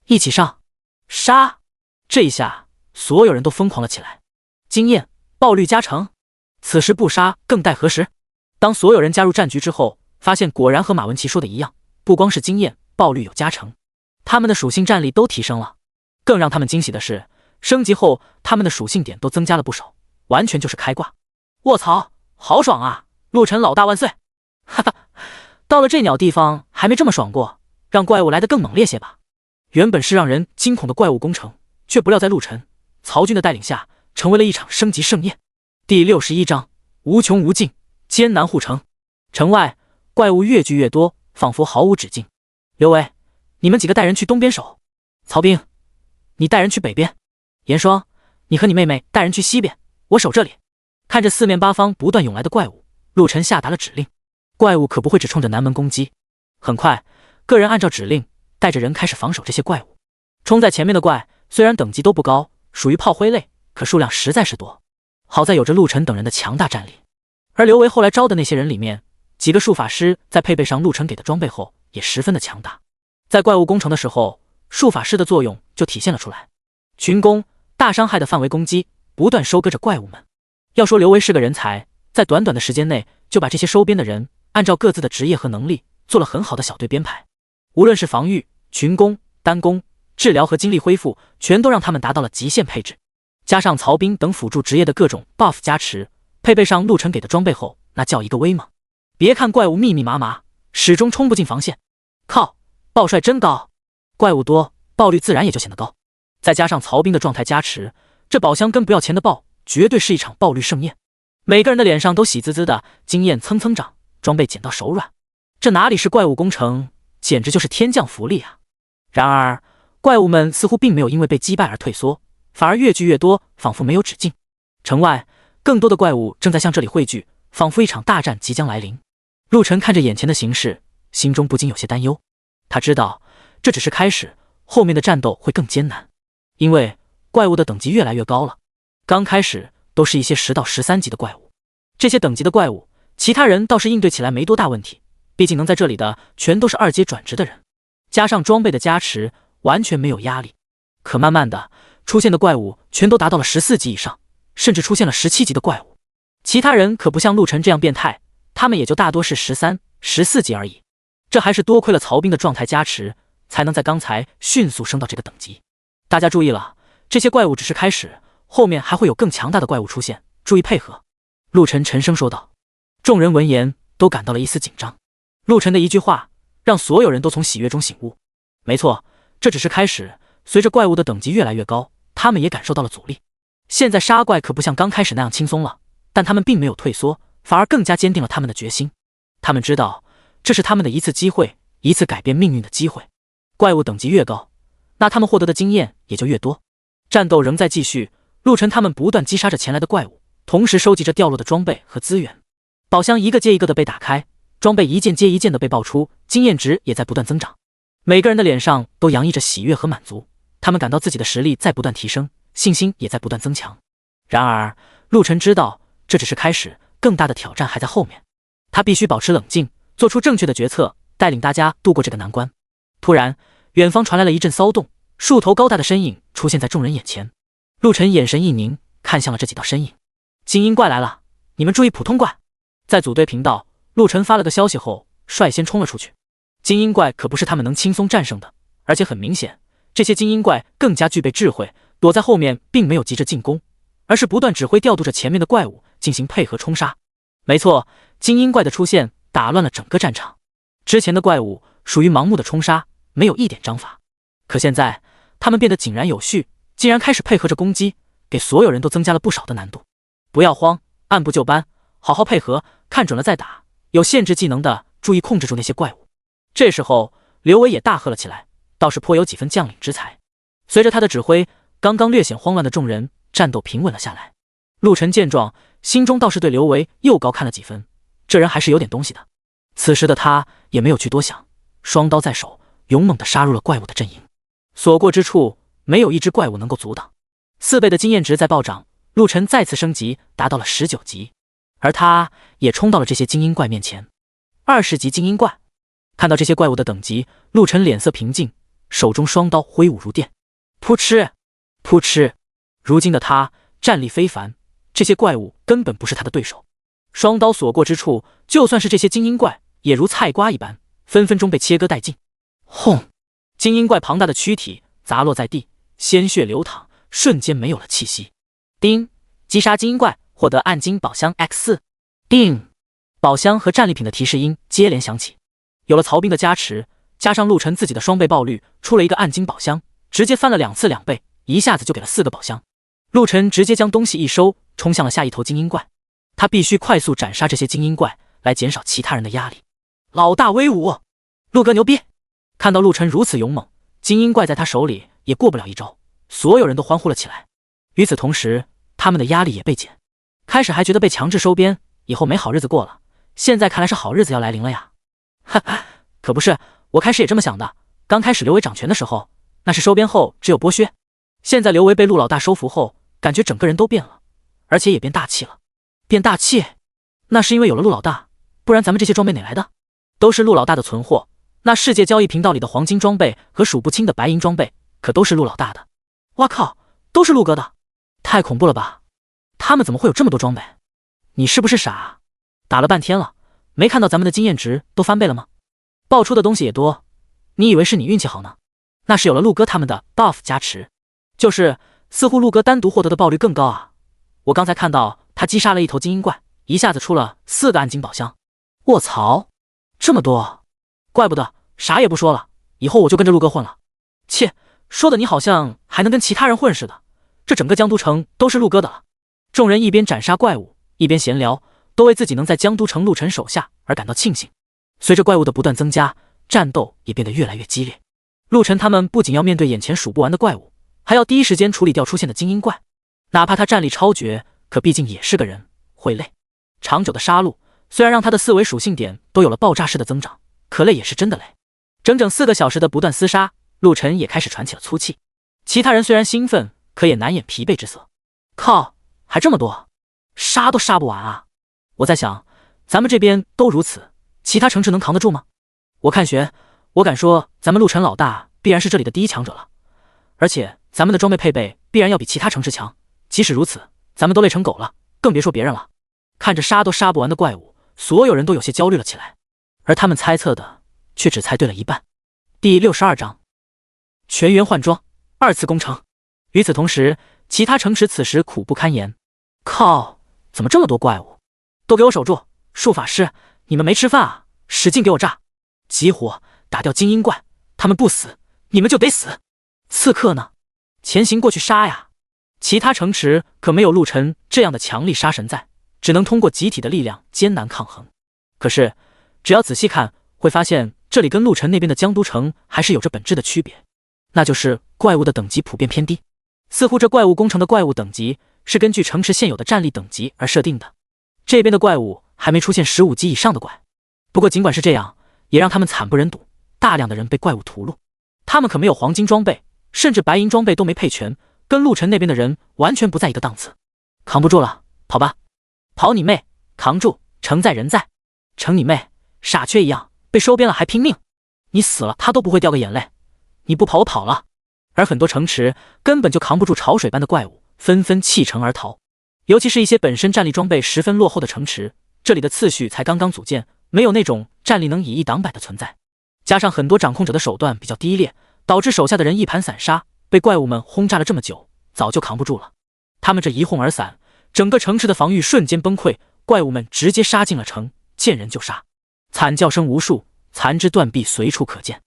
一起上！杀！这一下，所有人都疯狂了起来。经验、爆率加成，此时不杀更待何时？当所有人加入战局之后，发现果然和马文琪说的一样，不光是经验、爆率有加成，他们的属性战力都提升了。更让他们惊喜的是，升级后他们的属性点都增加了不少，完全就是开挂。卧槽，好爽啊！陆晨老大万岁！哈哈，到了这鸟地方还没这么爽过，让怪物来得更猛烈些吧。原本是让人惊恐的怪物攻城，却不料在陆晨、曹军的带领下，成为了一场升级盛宴。第61章，无穷无尽，艰难护城。城外怪物越聚越多，仿佛毫无止境。刘维，你们几个带人去东边守；曹兵，你带人去北边；严霜，你和你妹妹带人去西边，我守这里。看着四面八方不断涌来的怪物，陆晨下达了指令。怪物可不会只冲着南门攻击。很快，个人按照指令，带着人开始防守这些怪物。冲在前面的怪虽然等级都不高，属于炮灰类，可数量实在是多。好在有着陆晨等人的强大战力。而刘维后来招的那些人里面，几个术法师在配备上陆晨给的装备后，也十分的强大。在怪物攻城的时候，术法师的作用就体现了出来。群攻，大伤害的范围攻击，不断收割着怪物们。要说刘维是个人才，在短短的时间内就把这些收编的人按照各自的职业和能力做了很好的小队编排。无论是防御、群攻、单攻、治疗和精力恢复，全都让他们达到了极限配置。加上曹兵等辅助职业的各种 buff 加持，配备上陆晨给的装备后，那叫一个威猛。别看怪物密密麻麻，始终冲不进防线。靠，爆帅真高！怪物多，爆率自然也就显得高。再加上曹兵的状态加持，这宝箱跟不要钱的爆，绝对是一场爆率盛宴。每个人的脸上都喜滋滋的，经验蹭蹭涨，装备捡到手软。这哪里是怪物攻城，简直就是天降福利啊！然而，怪物们似乎并没有因为被击败而退缩，反而越聚越多，仿佛没有止境。城外，更多的怪物正在向这里汇聚，仿佛一场大战即将来临。陆晨看着眼前的形势，心中不禁有些担忧。他知道这只是开始，后面的战斗会更艰难，因为怪物的等级越来越高了。刚开始都是一些10到13级的怪物，这些等级的怪物，其他人倒是应对起来没多大问题，毕竟能在这里的全都是2阶转职的人。加上装备的加持，完全没有压力。可慢慢的，出现的怪物全都达到了14级以上，甚至出现了17级的怪物。其他人可不像陆晨这样变态，他们也就大多是13、14级而已。这还是多亏了曹兵的状态加持，才能在刚才迅速升到这个等级。大家注意了，这些怪物只是开始，后面还会有更强大的怪物出现，注意配合。陆晨沉声说道。众人闻言都感到了一丝紧张。陆晨的一句话让所有人都从喜悦中醒悟。没错，这只是开始，随着怪物的等级越来越高，他们也感受到了阻力。现在杀怪可不像刚开始那样轻松了，但他们并没有退缩，反而更加坚定了他们的决心。他们知道，这是他们的一次机会，一次改变命运的机会。怪物等级越高，那他们获得的经验也就越多。战斗仍在继续，陆晨他们不断击杀着前来的怪物，同时收集着掉落的装备和资源。宝箱一个接一个的被打开，装备一件接一件的被爆出，经验值也在不断增长。每个人的脸上都洋溢着喜悦和满足，他们感到自己的实力在不断提升，信心也在不断增强。然而，陆晨知道这只是开始，更大的挑战还在后面。他必须保持冷静，做出正确的决策，带领大家度过这个难关。突然，远方传来了一阵骚动，数头高大的身影出现在众人眼前。陆晨眼神一凝，看向了这几道身影。精英怪来了，你们注意普通怪。在组队频道，陆晨发了个消息后，率先冲了出去。精英怪可不是他们能轻松战胜的，而且很明显，这些精英怪更加具备智慧，躲在后面并没有急着进攻，而是不断指挥调度着前面的怪物进行配合冲杀。没错，精英怪的出现打乱了整个战场。之前的怪物属于盲目的冲杀，没有一点章法，可现在他们变得井然有序，竟然开始配合着攻击，给所有人都增加了不少的难度。不要慌，按部就班，好好配合，看准了再打。有限制技能的，注意控制住那些怪物。这时候，刘维也大喝了起来，倒是颇有几分将领之才。随着他的指挥，刚刚略显慌乱的众人战斗平稳了下来。陆晨见状，心中倒是对刘维又高看了几分，这人还是有点东西的。此时的他也没有去多想，双刀在手，勇猛地杀入了怪物的阵营。所过之处，没有一只怪物能够阻挡。4倍的经验值在暴涨，陆晨再次升级，达到了19级，而他也冲到了这些精英怪面前。20级精英怪，看到这些怪物的等级，陆晨脸色平静，手中双刀挥舞如电，扑哧扑哧。如今的他战力非凡，这些怪物根本不是他的对手。双刀所过之处，就算是这些精英怪，也如菜瓜一般，分分钟被切割殆尽。轰！精英怪庞大的躯体砸落在地，鲜血流淌，瞬间没有了气息。叮！击杀精英怪，获得暗金宝箱 X4。叮！宝箱和战利品的提示音接连响起。有了曹兵的加持，加上陆晨自己的双倍爆率，出了一个暗金宝箱，直接翻了2次2倍，一下子就给了4个宝箱。陆晨直接将东西一收，冲向了下一头精英怪。他必须快速斩杀这些精英怪，来减少其他人的压力。老大威武，陆哥牛逼！看到陆晨如此勇猛，精英怪在他手里也过不了一招，所有人都欢呼了起来。与此同时，他们的压力也被减。开始还觉得被强制收编，以后没好日子过了，现在看来是好日子要来临了呀。哈哈，可不是，我开始也这么想的。刚开始刘维掌权的时候，那是收编后只有剥削，现在刘维被陆老大收服后，感觉整个人都变了，而且也变大气了。变大气，那是因为有了陆老大，不然咱们这些装备哪来的？都是陆老大的存货，那世界交易频道里的黄金装备和数不清的白银装备，可都是陆老大的。哇靠，都是陆哥的，太恐怖了吧？他们怎么会有这么多装备？你是不是傻？打了半天了，没看到咱们的经验值都翻倍了吗？爆出的东西也多，你以为是你运气好呢？那是有了陆哥他们的 buff 加持，就是似乎陆哥单独获得的爆率更高啊。我刚才看到他击杀了一头精英怪，一下子出了4个暗金宝箱。卧槽，这么多，怪不得，啥也不说了，以后我就跟着陆哥混了。切，说的你好像还能跟其他人混似的，这整个江都城都是陆哥的了。众人一边斩杀怪物，一边闲聊，都为自己能在江都城陆晨手下而感到庆幸。随着怪物的不断增加，战斗也变得越来越激烈。陆晨他们不仅要面对眼前数不完的怪物，还要第一时间处理掉出现的精英怪。哪怕他战力超绝，可毕竟也是个人，会累。长久的杀戮虽然让他的4维属性点都有了爆炸式的增长，可累也是真的累。整整4个小时的不断厮杀，陆晨也开始喘起了粗气。其他人虽然兴奋，可也难掩疲惫之色。靠，还这么多，杀都杀不完啊！我在想，咱们这边都如此，其他城池能扛得住吗？我看悬，我敢说，咱们陆晨老大必然是这里的第一强者了，而且咱们的装备配备必然要比其他城池强。即使如此，咱们都累成狗了，更别说别人了。看着杀都杀不完的怪物，所有人都有些焦虑了起来，而他们猜测的却只猜对了一半。第62章，全员换装，二次攻城。与此同时，其他城池此时苦不堪言。靠，怎么这么多怪物？都给我守住！术法师，你们没吃饭啊？使劲给我炸！集火，打掉精英怪，他们不死，你们就得死！刺客呢？前行过去杀呀！其他城池可没有陆晨这样的强力杀神在，只能通过集体的力量艰难抗衡。可是，只要仔细看，会发现这里跟陆晨那边的江都城还是有着本质的区别，那就是怪物的等级普遍偏低。似乎这怪物攻城的怪物等级是根据城池现有的战力等级而设定的。这边的怪物还没出现15级以上的怪，不过尽管是这样，也让他们惨不忍睹，大量的人被怪物屠戮。他们可没有黄金装备，甚至白银装备都没配全，跟陆晨那边的人完全不在一个档次。扛不住了，跑吧！跑你妹！扛住！城在人在！城你妹！傻缺一样，被收编了还拼命！你死了他都不会掉个眼泪。你不跑我跑了！而很多城池根本就扛不住潮水般的怪物，纷纷弃城而逃。尤其是一些本身战力装备十分落后的城池，这里的次序才刚刚组建，没有那种战力能以一挡百的存在。加上很多掌控者的手段比较低劣，导致手下的人一盘散沙，被怪物们轰炸了这么久，早就扛不住了。他们这一哄而散，整个城池的防御瞬间崩溃，怪物们直接杀进了城，见人就杀，惨叫声无数，残肢断臂随处可见。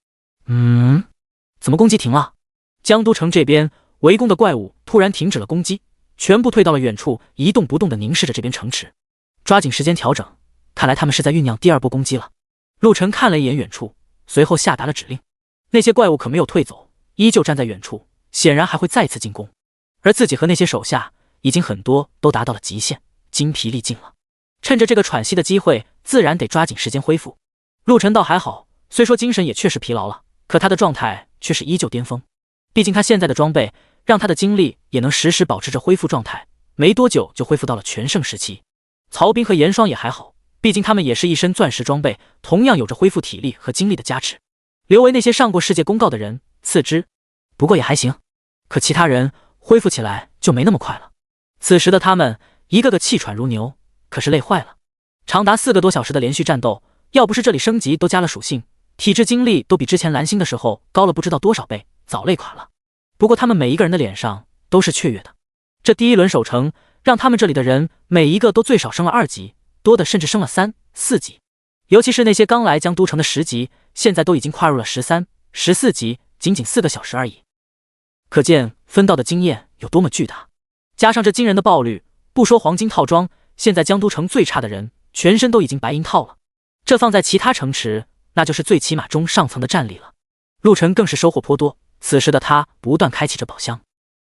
怎么攻击停了？江都城这边围攻的怪物突然停止了攻击，全部退到了远处，一动不动地凝视着这边城池，抓紧时间调整。看来他们是在酝酿第二波攻击了。陆晨看了一眼远处，随后下达了指令。那些怪物可没有退走，依旧站在远处，显然还会再次进攻。而自己和那些手下已经很多都达到了极限，精疲力尽了。趁着这个喘息的机会，自然得抓紧时间恢复。陆晨倒还好，虽说精神也确实疲劳了，可他的状态却是依旧巅峰。毕竟他现在的装备让他的精力也能时时保持着恢复状态，没多久就恢复到了全盛时期。曹彬和严霜也还好，毕竟他们也是一身钻石装备，同样有着恢复体力和精力的加持。刘维那些上过世界公告的人次之，不过也还行。可其他人恢复起来就没那么快了。此时的他们一个个气喘如牛，可是累坏了。长达4个多小时的连续战斗，要不是这里升级都加了属性，体质精力都比之前蓝星的时候高了不知道多少倍，早累垮了。不过他们每一个人的脸上都是雀跃的。这第一轮守城让他们这里的人每一个都最少升了2级，多的甚至升了3、4级。尤其是那些刚来江都城的10级，现在都已经跨入了13、14级，仅仅4个小时而已。可见分到的经验有多么巨大。加上这惊人的爆率，不说黄金套装，现在江都城最差的人全身都已经白银套了。这放在其他城池，那就是最起码中上层的战力了。陆晨更是收获颇多，此时的他不断开启着宝箱，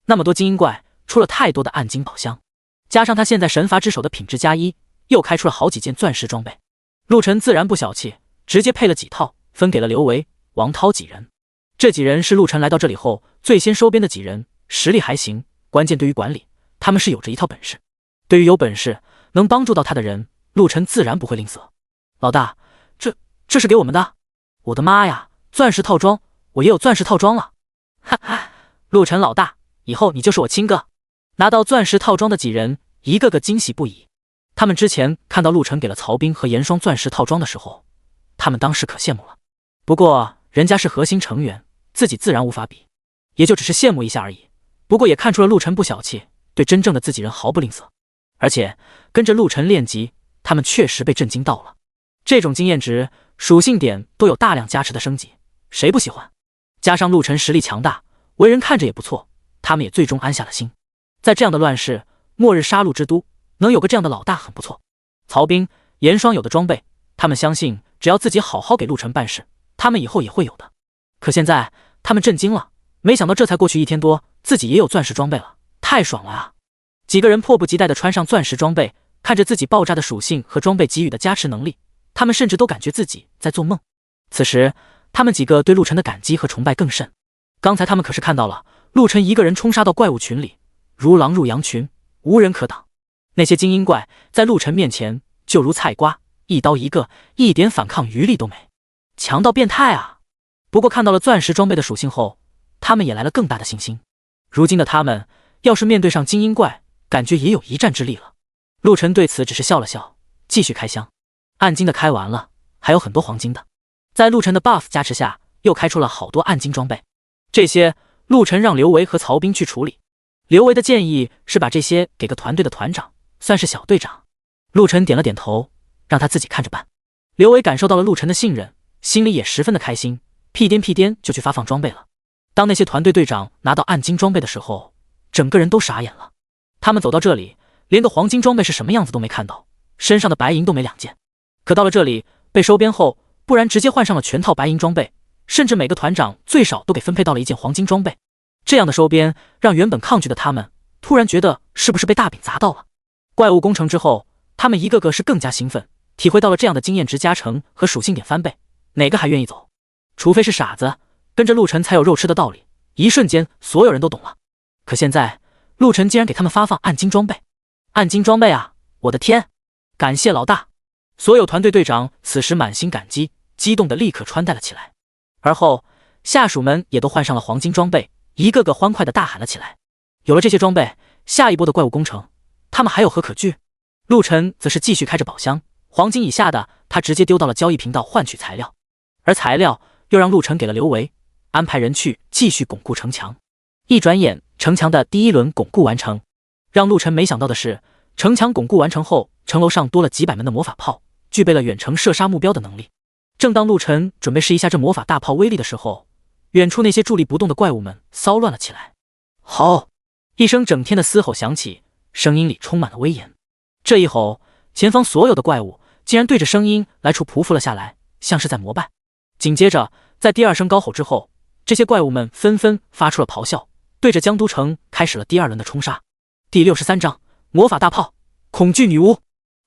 那么多精英怪出了太多的暗金宝箱，加上他现在神罚之手的品质加1，又开出了好几件钻石装备。陆晨自然不小气，直接配了几套分给了刘维、王涛几人。这几人是陆晨来到这里后最先收编的几人，实力还行，关键对于管理他们是有着一套本事。对于有本事能帮助到他的人，陆晨自然不会吝啬。老大，这是给我们的？我的妈呀，钻石套装，我也有钻石套装了！哈哈，陆晨老大，以后你就是我亲哥。拿到钻石套装的几人一个个惊喜不已。他们之前看到陆晨给了曹彬和严霜钻石套装的时候，他们当时可羡慕了。不过人家是核心成员，自己自然无法比，也就只是羡慕一下而已。不过也看出了陆晨不小气，对真正的自己人毫不吝啬。而且跟着陆晨练级，他们确实被震惊到了。这种经验值、属性点都有大量加持的升级，谁不喜欢？加上陆晨实力强大，为人看着也不错，他们也最终安下了心。在这样的乱世，末日杀戮之都，能有个这样的老大很不错。曹彬、严霜有的装备，他们相信只要自己好好给陆晨办事，他们以后也会有的。可现在他们震惊了，没想到这才过去1天多，自己也有钻石装备了，太爽了啊！几个人迫不及待地穿上钻石装备，看着自己爆炸的属性和装备给予的加持能力，他们甚至都感觉自己在做梦。此时他们几个对陆晨的感激和崇拜更甚。刚才他们可是看到了陆晨一个人冲杀到怪物群里，如狼入羊群，无人可挡。那些精英怪在陆晨面前就如菜瓜，一刀一个，一点反抗余力都没，强到变态啊！不过看到了钻石装备的属性后，他们也来了更大的信心。如今的他们，要是面对上精英怪，感觉也有一战之力了。陆晨对此只是笑了笑，继续开箱。暗金的开完了，还有很多黄金的。在陆晨的 buff 加持下，又开出了好多暗金装备。这些陆晨让刘维和曹兵去处理。刘维的建议是把这些给个团队的团长，算是小队长。陆晨点了点头，让他自己看着办。刘维感受到了陆晨的信任，心里也十分的开心，屁颠就去发放装备了。当那些团队队长拿到暗金装备的时候，整个人都傻眼了。他们走到这里，连个黄金装备是什么样子都没看到，身上的白银都没2件。可到了这里，被收编后，不然直接换上了全套白银装备，甚至每个团长最少都给分配到了1件黄金装备。这样的收编让原本抗拒的他们突然觉得是不是被大饼砸到了。怪物攻城之后，他们一个个是更加兴奋，体会到了这样的经验值加成和属性点翻倍，哪个还愿意走？除非是傻子，跟着陆晨才有肉吃的道理。一瞬间，所有人都懂了。可现在，陆晨竟然给他们发放暗金装备，暗金装备啊！我的天，感谢老大！所有团队队长此时满心感激，激动的立刻穿戴了起来。而后，下属们也都换上了黄金装备，一个个欢快的大喊了起来。有了这些装备，下一波的怪物攻城，他们还有何可惧？陆晨则是继续开着宝箱，黄金以下的他直接丢到了交易频道换取材料，而材料又让陆晨给了刘维，安排人去继续巩固城墙。一转眼，城墙的第1轮巩固完成。让陆晨没想到的是，城墙巩固完成后，城楼上多了几百门的魔法炮，具备了远程射杀目标的能力。正当陆晨准备试一下这魔法大炮威力的时候，远处那些伫立不动的怪物们骚乱了起来。吼！一声整天的嘶吼响起，声音里充满了威严。这一吼，前方所有的怪物竟然对着声音来处匍匐了下来，像是在膜拜。紧接着，在第2声高吼之后，这些怪物们纷纷发出了咆哮，对着江都城开始了第2轮的冲杀。第63章魔法大炮，恐惧女巫。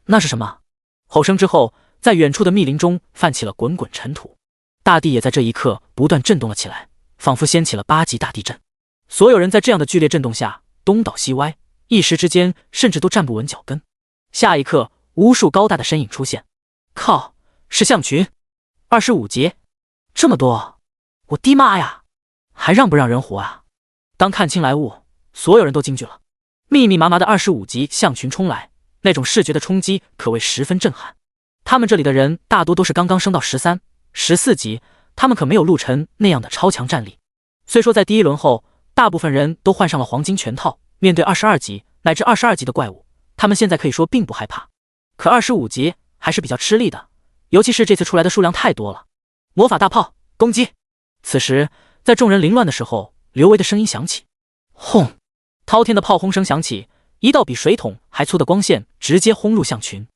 那是什么？吼声之后，在远处的密林中泛起了滚滚尘土，大地也在这一刻不断震动了起来，仿佛掀起了8级大地震。所有人在这样的剧烈震动下东倒西歪，一时之间甚至都站不稳脚跟。下一刻，无数高大的身影出现。靠，是象群！25级，这么多！我的妈呀，还让不让人活啊？当看清来物，所有人都惊惧了。密密麻麻的25级象群冲来，那种视觉的冲击可谓十分震撼。他们这里的人大多都是刚刚升到13、14级，他们可没有陆晨那样的超强战力。虽说在第1轮后，大部分人都换上了黄金全套，面对22级乃至22级的怪物，他们现在可以说并不害怕。可25级还是比较吃力的，尤其是这次出来的数量太多了。魔法大炮，攻击！此时，在众人凌乱的时候，刘维的声音响起，轰！滔天的炮轰声响起，一道比水桶还粗的光线直接轰入象群。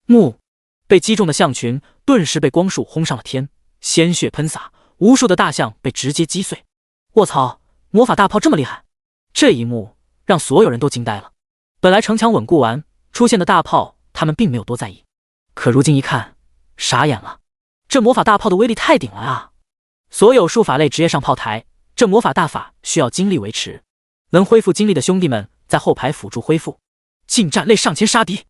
木！被击中的象群顿时被光束轰上了天，鲜血喷洒，无数的大象被直接击碎。卧槽，魔法大炮这么厉害！这一幕让所有人都惊呆了。本来城墙稳固完，出现的大炮他们并没有多在意，可如今一看，傻眼了。这魔法大炮的威力太顶了啊！所有术法类职业上炮台，这魔法大法需要精力维持，能恢复精力的兄弟们在后排辅助恢复。近战类上前杀敌。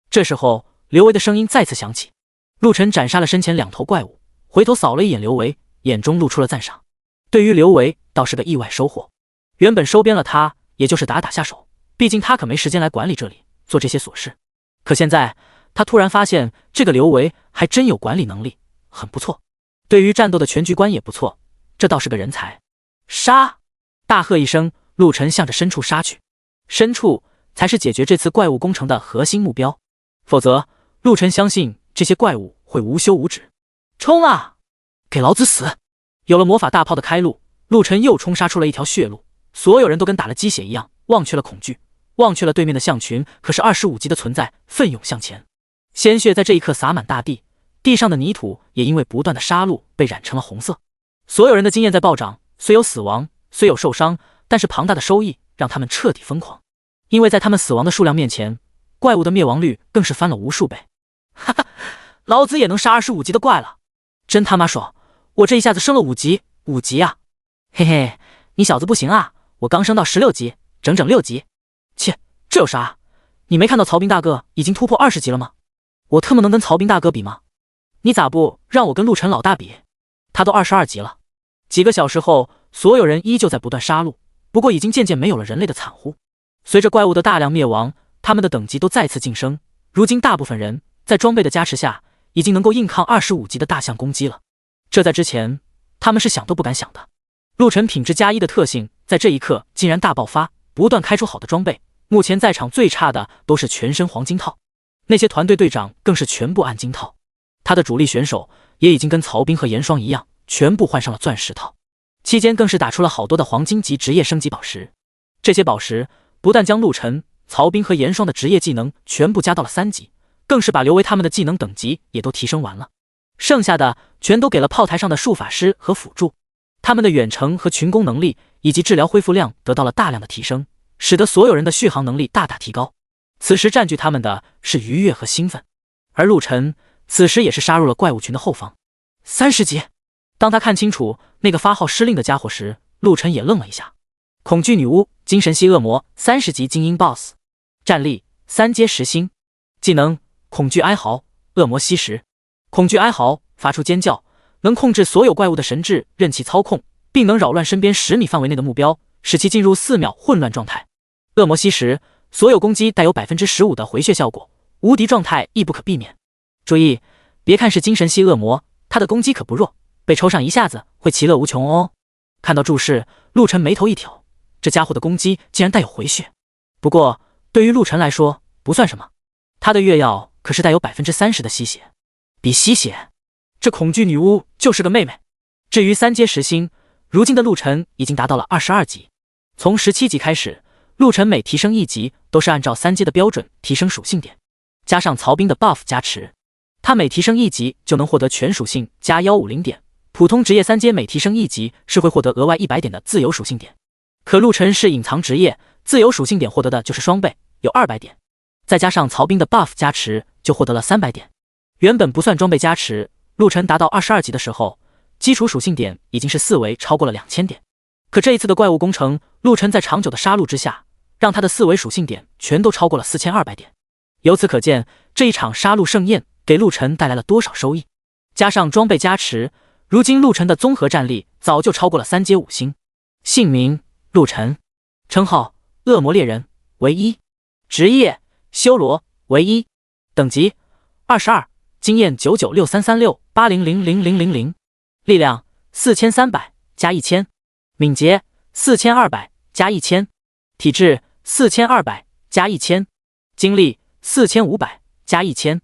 这时候，刘维的声音再次响起。陆晨斩杀了身前2头怪物，回头扫了一眼刘维，眼中露出了赞赏。对于刘维倒是个意外收获，原本收编了他，也就是打下手，毕竟他可没时间来管理这里，做这些琐事。可现在，他突然发现这个刘维还真有管理能力，很不错。对于战斗的全局观也不错，这倒是个人才。杀！大喝一声，陆晨向着深处杀去。深处才是解决这次怪物攻城的核心目标，否则陆晨相信这些怪物会无休无止。冲啊！给老子死！有了魔法大炮的开路，陆晨又冲杀出了一条血路，所有人都跟打了鸡血一样，忘却了恐惧，忘却了对面的象群，可是25级的存在，奋勇向前。鲜血在这一刻洒满大地，地上的泥土也因为不断的杀戮被染成了红色。所有人的经验在暴涨，虽有死亡，虽有受伤，但是庞大的收益让他们彻底疯狂。因为在他们死亡的数量面前，怪物的灭亡率更是翻了无数倍。哈哈，老子也能杀25级的怪了，真他妈爽！我这一下子升了5级啊！嘿嘿，你小子不行啊，我刚升到16级，整整6级。切，这有啥？你没看到曹兵大哥已经突破20级了吗？我特么能跟曹兵大哥比吗？你咋不让我跟陆晨老大比？他都22级了。几个小时后，所有人依旧在不断杀戮，不过已经渐渐没有了人类的惨呼。随着怪物的大量灭亡，他们的等级都再次晋升。如今大部分人在装备的加持下，已经能够硬抗25级的大象攻击了。这在之前他们是想都不敢想的。陆晨品质加1的特性在这一刻竟然大爆发，不断开出好的装备。目前在场最差的都是全身黄金套，那些团队队长更是全部暗金套。他的主力选手也已经跟曹彬和严霜一样，全部换上了钻石套。期间更是打出了好多的黄金级职业升级宝石。这些宝石不但将陆晨、曹彬和严霜的职业技能全部加到了3级，更是把刘维他们的技能等级也都提升完了。剩下的全都给了炮台上的术法师和辅助，他们的远程和群攻能力以及治疗恢复量得到了大量的提升，使得所有人的续航能力大大提高。此时占据他们的是愉悦和兴奋，而陆晨此时也是杀入了怪物群的后方。30级，当他看清楚那个发号施令的家伙时，陆晨也愣了一下。恐惧女巫，精神系恶魔，30级精英 BOSS， 战力3阶10星，技能恐惧哀嚎，恶魔吸食。恐惧哀嚎，发出尖叫，能控制所有怪物的神智，任其操控，并能扰乱身边10米范围内的目标，使其进入4秒混乱状态。恶魔吸食，所有攻击带有 15% 的回血效果，无敌状态亦不可避免。注意，别看是精神系恶魔，他的攻击可不弱，被抽上一下子会其乐无穷哦。看到注释，陆晨眉头一挑，这家伙的攻击竟然带有回血。不过对于陆晨来说不算什么，他的月药可是带有 30% 的吸血，比吸血，这恐惧女巫就是个妹妹。至于3阶10星，如今的陆晨已经达到了22级。从17级开始，陆晨每提升1级都是按照3阶的标准提升属性点，加上曹彬的 buff 加持，他每提升1级就能获得全属性加150点。普通职业3阶每提升1级是会获得额外100点的自由属性点，可陆晨是隐藏职业，自由属性点获得的就是双倍，有200点，再加上曹彬的 buff 加持，就获得了300点。原本不算装备加持，陆晨达到22级的时候，基础属性点已经是4维超过了2000点。可这一次的怪物攻城，陆晨在长久的杀戮之下，让他的4维属性点全都超过了4200点。由此可见，这一场杀戮盛宴给陆晨带来了多少收益。加上装备加持，如今陆晨的综合战力早就超过了3阶5星。姓名陆晨，称号恶魔猎人唯一，职业修罗唯一，等级22，经验996336800000，力量4300加1000，敏捷4200加1000，体质4200加1000，精力4500加1000。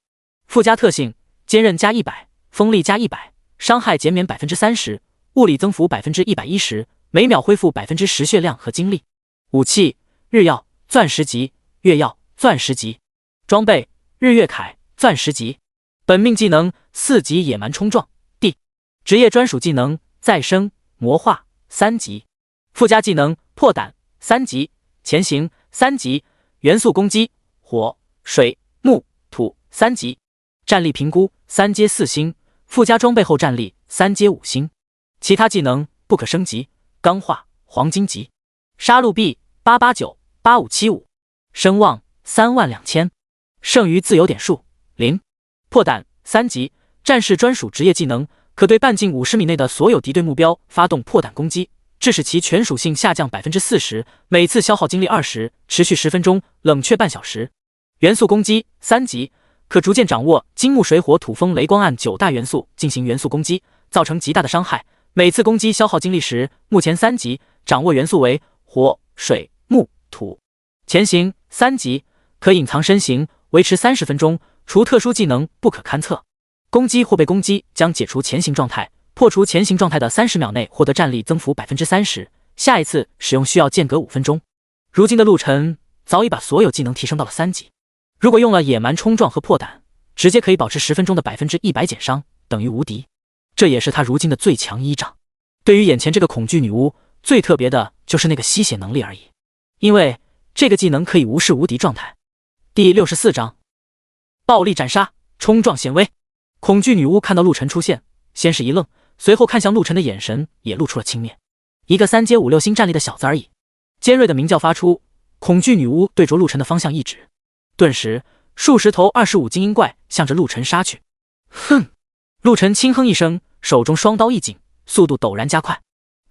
附加特性：坚韧加100，锋利加100，伤害减免 30%， 物理增幅 110%， 每秒恢复 10% 血量和精力。武器：日曜钻石级，月曜钻石级。装备：日月铠钻石级。本命技能4级野蛮冲撞地。职业专属技能再生魔化3级。附加技能破胆3级，前行3级，元素攻击火水木土3级。战力评估3阶4星，附加装备后战力3阶5星。其他技能不可升级，钢化黄金级。杀戮币889 8575，声望32000，剩余自由点数0。破胆3级，战士专属职业技能，可对半径50米内的所有敌对目标发动破胆攻击，致使其全属性下降 40%， 每次消耗精力20，持续10分钟，冷却半小时。元素攻击3级，可逐渐掌握金木水火土风雷光暗9大元素进行元素攻击，造成极大的伤害，每次攻击消耗精力10，目前3级，掌握元素为火水木土。前行3级，可隐藏身形，维持30分钟，除特殊技能不可勘测。攻击或被攻击将解除前行状态，破除前行状态的30秒内获得战力增幅 30%， 下一次使用需要间隔5分钟。如今的陆晨早已把所有技能提升到了3级，如果用了野蛮冲撞和破胆，直接可以保持10分钟的 100% 减伤，等于无敌。这也是他如今的最强依仗。对于眼前这个恐惧女巫，最特别的就是那个吸血能力而已，因为这个技能可以无视无敌状态。第64章暴力斩杀，冲撞显威。恐惧女巫看到陆晨出现，先是一愣，随后看向陆晨的眼神也露出了轻蔑。一个3阶5、6星战力的小子而已。尖锐的鸣叫发出，恐惧女巫对着陆晨的方向一指，顿时数十头25精英怪向着陆晨杀去。哼！陆晨轻哼一声，手中双刀一紧，速度陡然加快。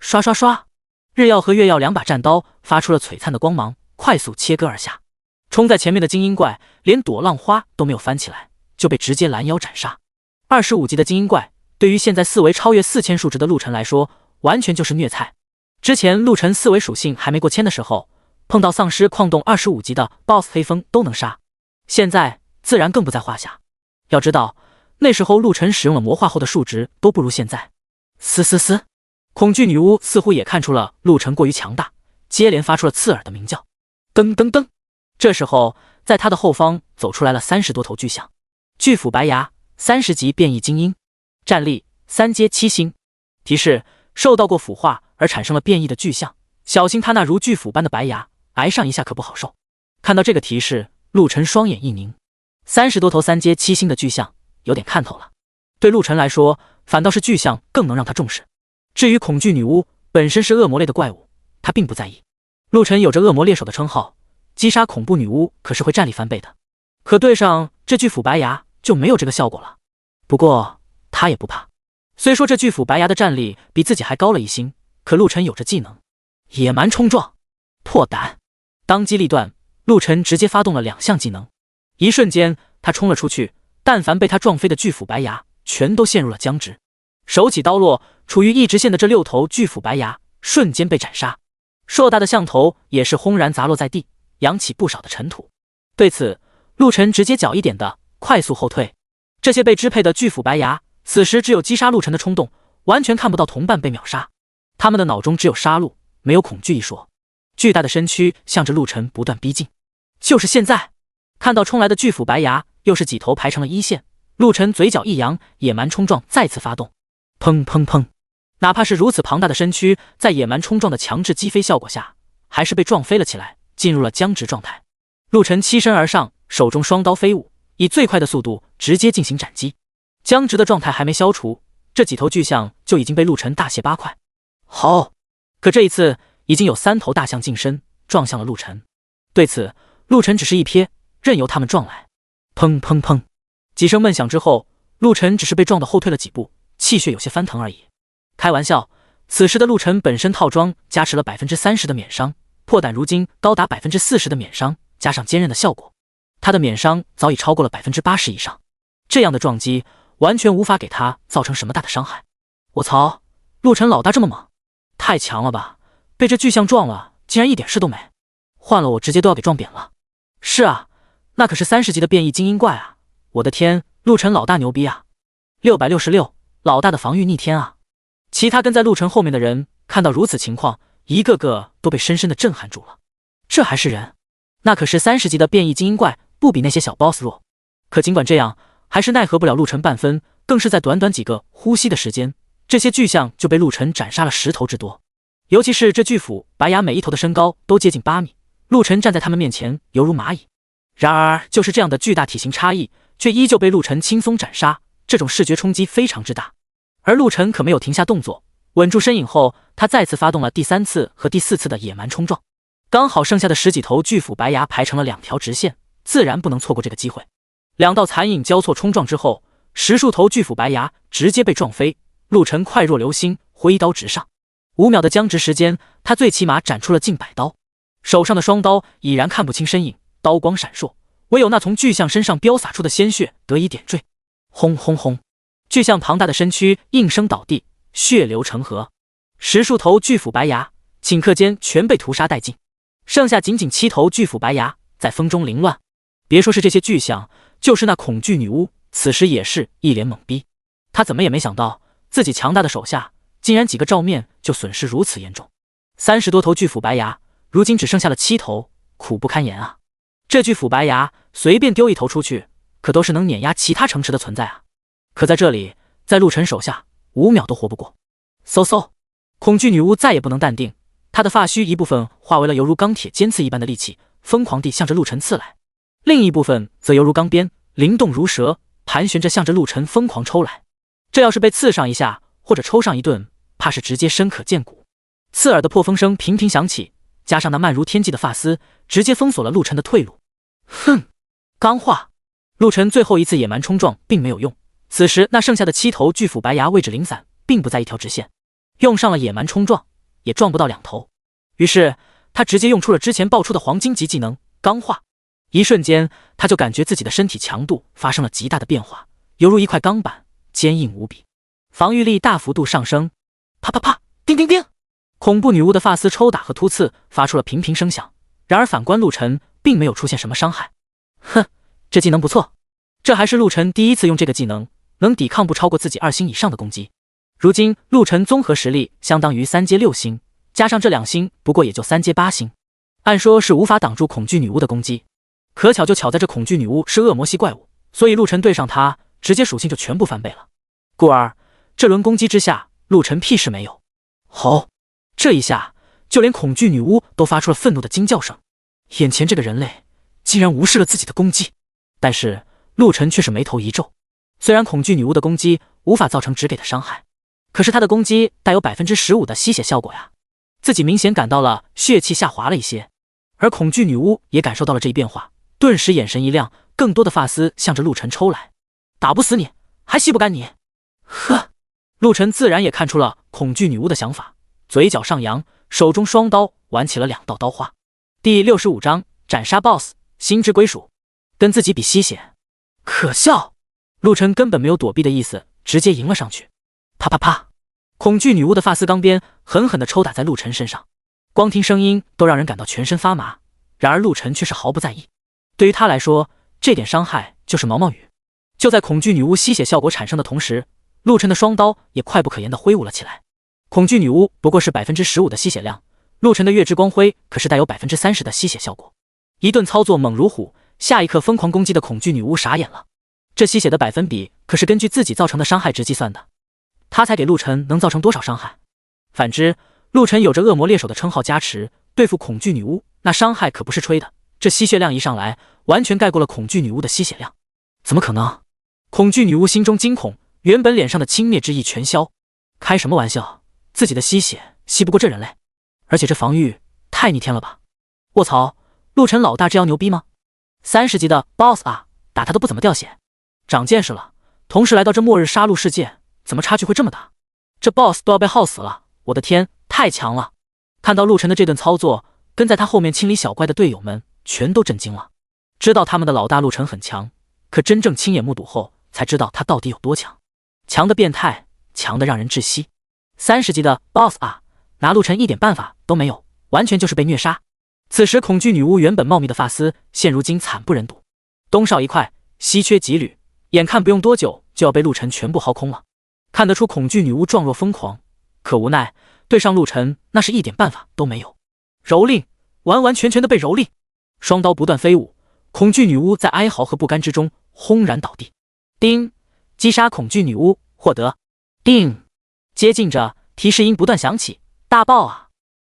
刷刷刷，日耀和月耀两把战刀发出了璀璨的光芒，快速切割而下。冲在前面的精英怪连朵浪花都没有翻起来，就被直接拦腰斩杀。25级的精英怪对于现在4维超越4000数值的陆晨来说，完全就是虐菜。之前陆晨4维属性还没过1000的时候，碰到丧尸矿洞25级的 BOSS 黑风都能杀，现在自然更不在话下。要知道，那时候陆晨使用了魔化后的数值都不如现在。恐惧女巫似乎也看出了陆晨过于强大，接连发出了刺耳的鸣叫。噔噔噔，这时候在他的后方走出来了30多头巨象。巨斧白牙30级变异精英，战力3阶7星。提示：受到过腐化而产生了变异的巨象，小心他那如巨斧般的白牙，挨上一下可不好受。看到这个提示，陆晨双眼一凝，30多头3阶7星的巨象有点看头了。对陆晨来说，反倒是巨象更能让他重视。至于恐惧女巫本身是恶魔类的怪物，他并不在意。陆晨有着恶魔猎手的称号，击杀恐怖女巫可是会战力翻倍的。可对上这巨斧白牙就没有这个效果了。不过他也不怕，虽说这巨斧白牙的战力比自己还高了1星，可陆晨有着技能野蛮冲撞、破胆。当机立断，陆晨直接发动了2项技能。一瞬间他冲了出去，但凡被他撞飞的巨斧白牙全都陷入了僵直。手起刀落，处于一直线的这6头巨斧白牙瞬间被斩杀，硕大的象头也是轰然砸落在地，扬起不少的尘土。对此，陆晨直接脚一点的快速后退。这些被支配的巨斧白牙此时只有击杀陆晨的冲动，完全看不到同伴被秒杀，他们的脑中只有杀戮，没有恐惧一说。巨大的身躯向着陆晨不断逼近。就是现在，看到冲来的巨斧白牙又是几头排成了1线，陆晨嘴角一扬，野蛮冲撞再次发动。砰砰砰！哪怕是如此庞大的身躯，在野蛮冲撞的强制击飞效果下，还是被撞飞了起来，进入了僵直状态。陆晨欺身而上，手中双刀飞舞，以最快的速度直接进行斩击。僵直的状态还没消除，这几头巨象就已经被陆晨大卸8块。好，可这一次已经有3头大象近身撞向了陆晨。对此，陆晨只是一瞥，任由他们撞来。砰砰砰！几声闷响之后，陆晨只是被撞得后退了几步，气血有些翻腾而已。开玩笑，此时的陆晨本身套装加持了 30% 的免伤，破胆如今高达 40% 的免伤，加上坚韧的效果，他的免伤早已超过了 80% 以上。这样的撞击完全无法给他造成什么大的伤害。我操，陆晨老大这么猛，太强了吧，被这巨象撞了竟然一点事都没，换了我直接都要给撞扁了。是啊，那可是30级的变异精英怪啊，我的天，陆晨老大牛逼啊，666，老大的防御逆天啊。其他跟在陆晨后面的人看到如此情况，一个个都被深深的震撼住了。这还是人？那可是30级的变异精英怪，不比那些小 boss 弱。可尽管这样，还是奈何不了陆晨半分，更是在短短几个呼吸的时间，这些巨象就被陆晨斩杀了10头之多。尤其是这巨斧白牙，每一头的身高都接近8米，陆晨站在他们面前犹如蚂蚁。然而就是这样的巨大体型差异，却依旧被陆晨轻松斩杀，这种视觉冲击非常之大。而陆晨可没有停下动作，稳住身影后，他再次发动了第3次和第4次的野蛮冲撞。刚好剩下的10几头巨斧白牙排成了2条直线，自然不能错过这个机会。2道残影交错冲撞之后，10数头巨斧白牙直接被撞飞。陆晨快若流星，挥刀直上。5秒的僵直时间，他最起码斩出了近100刀，手上的双刀已然看不清身影，刀光闪烁，唯有那从巨象身上飙洒出的鲜血得以点缀。轰轰轰！巨象庞大的身躯应声倒地，血流成河。10数头巨斧白牙顷刻间全被屠杀殆尽，剩下仅仅7头巨斧白牙在风中凌乱。别说是这些巨象，就是那恐惧女巫，此时也是一脸懵逼。他怎么也没想到，自己强大的手下竟然几个照面就损失如此严重。30多头巨斧白牙，如今只剩下了7头，苦不堪言啊！这巨斧白牙随便丢1头出去，可都是能碾压其他城池的存在啊！可在这里，在陆晨手下5秒都活不过。嗖嗖，恐惧女巫再也不能淡定，她的发须一部分化为了犹如钢铁尖刺一般的利器，疯狂地向着陆晨刺来，另一部分则犹如钢鞭，灵动如蛇，盘旋着向着陆晨疯狂抽来。这要是被刺上一下，或者抽上一顿，怕是直接深可见骨。刺耳的破风声频频响起，加上那漫如天际的发丝，直接封锁了陆晨的退路。哼，钢化！陆晨最后一次野蛮冲撞并没有用，此时那剩下的7头巨斧白牙位置零散，并不在一条直线。用上了野蛮冲撞，也撞不到两头。于是他直接用出了之前爆出的黄金级技能钢化，一瞬间他就感觉自己的身体强度发生了极大的变化，犹如一块钢板，坚硬无比，防御力大幅度上升。啪啪啪，叮叮叮，恐怖女巫的发丝抽打和突刺发出了频频声响。然而反观陆晨，并没有出现什么伤害。哼，这技能不错，这还是陆晨第一次用这个技能，能抵抗不超过自己2星以上的攻击。如今陆晨综合实力相当于3阶6星，加上这2星，不过也就3阶8星，按说是无法挡住恐惧女巫的攻击。可巧就巧在这恐惧女巫是恶魔系怪物，所以陆晨对上她，直接属性就全部翻倍了。故而这轮攻击之下，陆晨屁事没有。吼！这一下，就连恐惧女巫都发出了愤怒的惊叫声。眼前这个人类竟然无视了自己的攻击，但是陆晨却是眉头一皱。虽然恐惧女巫的攻击无法造成直给的伤害，可是她的攻击带有 15% 的吸血效果呀，自己明显感到了血气下滑了一些。而恐惧女巫也感受到了这一变化，顿时眼神一亮，更多的发丝向着陆晨抽来。打不死你，还吸不干你？呵！陆晨自然也看出了恐惧女巫的想法，嘴角上扬，手中双刀玩起了2道刀花。第65章斩杀 BOSS， 心之归属。跟自己比吸血，可笑！陆晨根本没有躲避的意思，直接迎了上去。啪啪啪！恐惧女巫的发丝钢鞭狠狠地抽打在陆晨身上，光听声音都让人感到全身发麻。然而陆晨却是毫不在意，对于他来说，这点伤害就是毛毛雨。就在恐惧女巫吸血效果产生的同时，陆晨的双刀也快不可言地挥舞了起来。恐惧女巫不过是 15% 的吸血量，陆晨的月之光辉可是带有 30% 的吸血效果。一顿操作猛如虎，下一刻疯狂攻击的恐惧女巫傻眼了。这吸血的百分比可是根据自己造成的伤害值计算的，他才给陆晨能造成多少伤害。反之，陆晨有着恶魔猎手的称号加持，对付恐惧女巫那伤害可不是吹的，这吸血量一上来，完全盖过了恐惧女巫的吸血量。怎么可能？恐惧女巫心中惊恐，原本脸上的轻蔑之意全消。开什么玩笑，自己的吸血吸不过这人类，而且这防御太逆天了吧！卧槽，陆晨老大这样牛逼吗？30级的 BOSS 啊，打他都不怎么掉血。长见识了，同时来到这末日杀戮世界，怎么差距会这么大？这 BOSS 都要被耗死了，我的天，太强了！看到陆晨的这顿操作，跟在他后面清理小怪的队友们全都震惊了。知道他们的老大陆晨很强，可真正亲眼目睹后，才知道他到底有多强。强的变态，强的让人窒息。30级的 BOSS 啊，拿陆晨一点办法都没有，完全就是被虐杀。此时恐惧女巫原本茂密的发丝，现如今惨不忍睹，东少一块，稀缺几缕，眼看不用多久就要被陆晨全部薅空了。看得出恐惧女巫状若疯狂，可无奈对上陆晨那是一点办法都没有。蹂躏，完完全全的被蹂躏。双刀不断飞舞，恐惧女巫在哀嚎和不甘之中轰然倒地。叮，击杀恐惧女巫获得。叮，接近着提示音不断响起，大爆啊！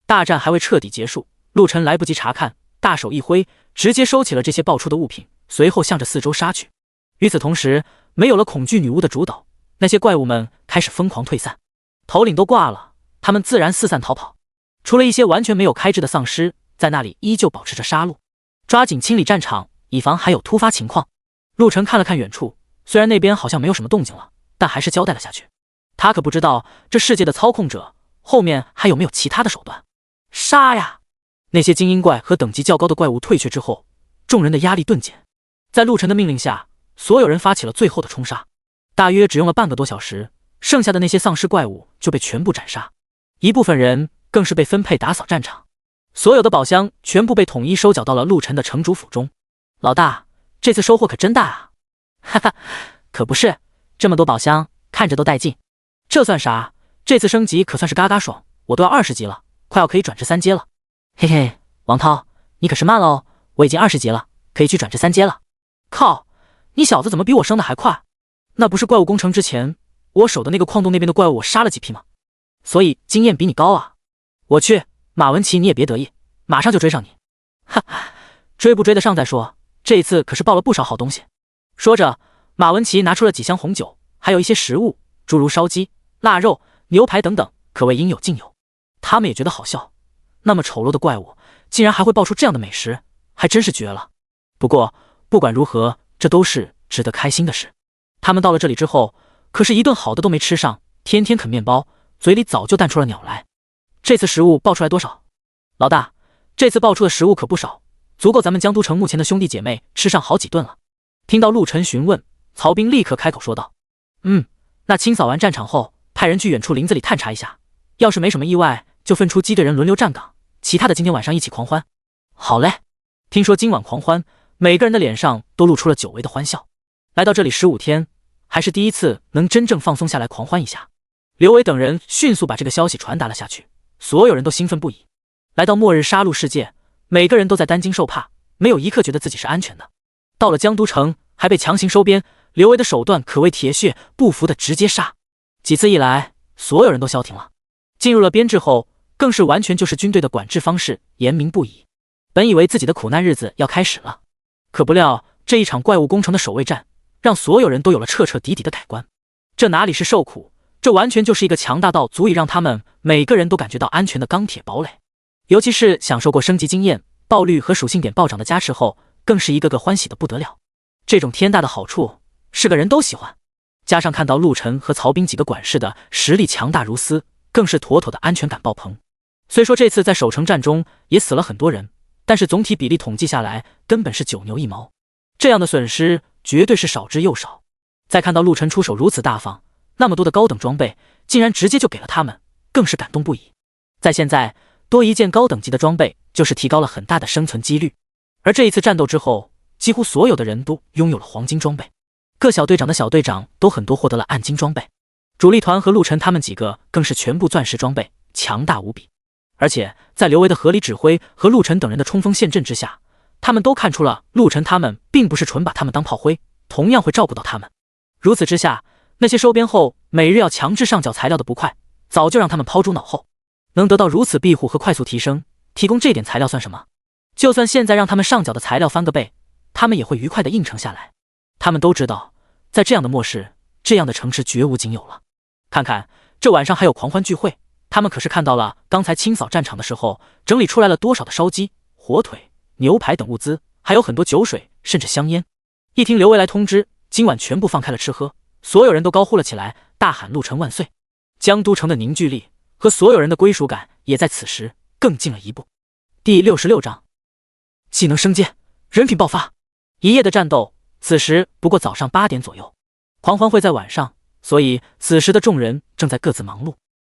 大战还未彻底结束，陆晨来不及查看，大手一挥，直接收起了这些爆出的物品，随后向着四周杀去。与此同时，没有了恐惧女巫的主导，那些怪物们开始疯狂退散，头领都挂了，他们自然四散逃跑。除了一些完全没有开智的丧尸，在那里依旧保持着杀戮，抓紧清理战场，以防还有突发情况。陆晨看了看远处，虽然那边好像没有什么动静了，但还是交代了下去。他可不知道这世界的操控者后面还有没有其他的手段。杀呀！那些精英怪和等级较高的怪物退却之后，众人的压力顿减。在陆晨的命令下，所有人发起了最后的冲杀。大约只用了半个多小时，剩下的那些丧尸怪物就被全部斩杀，一部分人更是被分配打扫战场。所有的宝箱全部被统一收缴到了陆晨的城主府中。老大，这次收获可真大啊！哈哈，可不是，这么多宝箱，看着都带劲。这算啥？这次升级可算是嘎嘎爽，我都要20级了，快要可以转至3阶了。嘿嘿，王涛，你可是慢了哦，我已经20级了，可以去转至3阶了。靠，你小子怎么比我升的还快？那不是怪物攻城之前，我守的那个矿洞那边的怪物我杀了几批吗？所以经验比你高啊。我去，马文琪你也别得意，马上就追上你。哈哈，追不追得上再说，这一次可是爆了不少好东西。说着，马文琪拿出了几箱红酒，还有一些食物，诸如烧鸡、腊肉、牛排等等，可谓应有尽有。他们也觉得好笑，那么丑陋的怪物竟然还会爆出这样的美食，还真是绝了。不过不管如何，这都是值得开心的事。他们到了这里之后，可是一顿好的都没吃上，天天啃面包，嘴里早就淡出了鸟来。这次食物爆出来多少？老大，这次爆出的食物可不少，足够咱们江都城目前的兄弟姐妹吃上好几顿了。听到陆晨询问，曹彬立刻开口说道：那清扫完战场后，派人去远处林子里探查一下，要是没什么意外，就分出机队人轮流站岗，其他的今天晚上一起狂欢。好嘞。听说今晚狂欢，每个人的脸上都露出了久违的欢笑。来到这里15天，还是第一次能真正放松下来狂欢一下。刘伟等人迅速把这个消息传达了下去，所有人都兴奋不已。来到末日杀戮世界，每个人都在担惊受怕，没有一刻觉得自己是安全的。到了江都城，还被强行收编，刘维的手段可谓铁血，不服的直接杀。几次一来，所有人都消停了。进入了编制后，更是完全就是军队的管制方式，严明不已。本以为自己的苦难日子要开始了，可不料这一场怪物攻城的守卫战，让所有人都有了彻彻底底的改观。这哪里是受苦，这完全就是一个强大到足以让他们每个人都感觉到安全的钢铁堡垒。尤其是享受过升级经验、爆率和属性点暴涨的加持后，更是一个个欢喜的不得了。这种天大的好处，是个人都喜欢。加上看到陆晨和曹彬几个管事的实力强大如斯，更是妥妥的安全感爆棚。虽说这次在守城战中也死了很多人，但是总体比例统计下来，根本是九牛一毛。这样的损失绝对是少之又少。再看到陆晨出手如此大方，那么多的高等装备竟然直接就给了他们，更是感动不已。在现在，多一件高等级的装备就是提高了很大的生存几率。而这一次战斗之后，几乎所有的人都拥有了黄金装备，各小队长的小队长都很多获得了暗金装备，主力团和陆晨他们几个更是全部钻石装备，强大无比。而且在刘维的合理指挥和陆晨等人的冲锋陷阵之下，他们都看出了陆晨他们并不是纯把他们当炮灰，同样会照顾到他们。如此之下，那些收编后每日要强制上缴材料的不快，早就让他们抛诸脑后。能得到如此庇护和快速提升，提供这点材料算什么？就算现在让他们上缴的材料翻个倍，他们也会愉快地应承下来。他们都知道，在这样的末世，这样的城池绝无仅有了。看看这晚上还有狂欢聚会，他们可是看到了刚才清扫战场的时候整理出来了多少的烧鸡、火腿、牛排等物资，还有很多酒水，甚至香烟。一听刘维来通知，今晚全部放开了吃喝，所有人都高呼了起来，大喊陆晨万岁。江都城的凝聚力和所有人的归属感也在此时更进了一步。第66章，技能升阶，人品爆发。一夜的战斗，此时不过早上8点左右。狂欢会在晚上，所以此时的众人正在各自忙碌。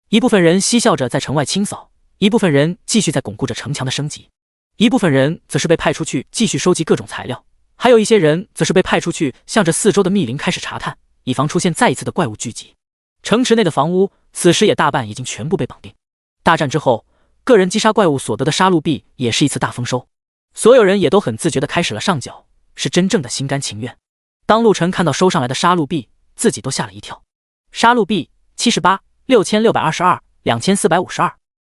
一部分人嬉笑着在城外清扫，一部分人继续在巩固着城墙的升级，一部分人则是被派出去继续收集各种材料，还有一些人则是被派出去向着四周的密林开始查探，以防出现再一次的怪物聚集。城池内的房屋此时也大半已经全部被绑定。大战之后，个人击杀怪物所得的杀戮币也是一次大丰收，所有人也都很自觉地开始了上缴，是真正的心甘情愿。当陆晨看到收上来的杀戮币，自己都吓了一跳。杀戮币78、6622、2452，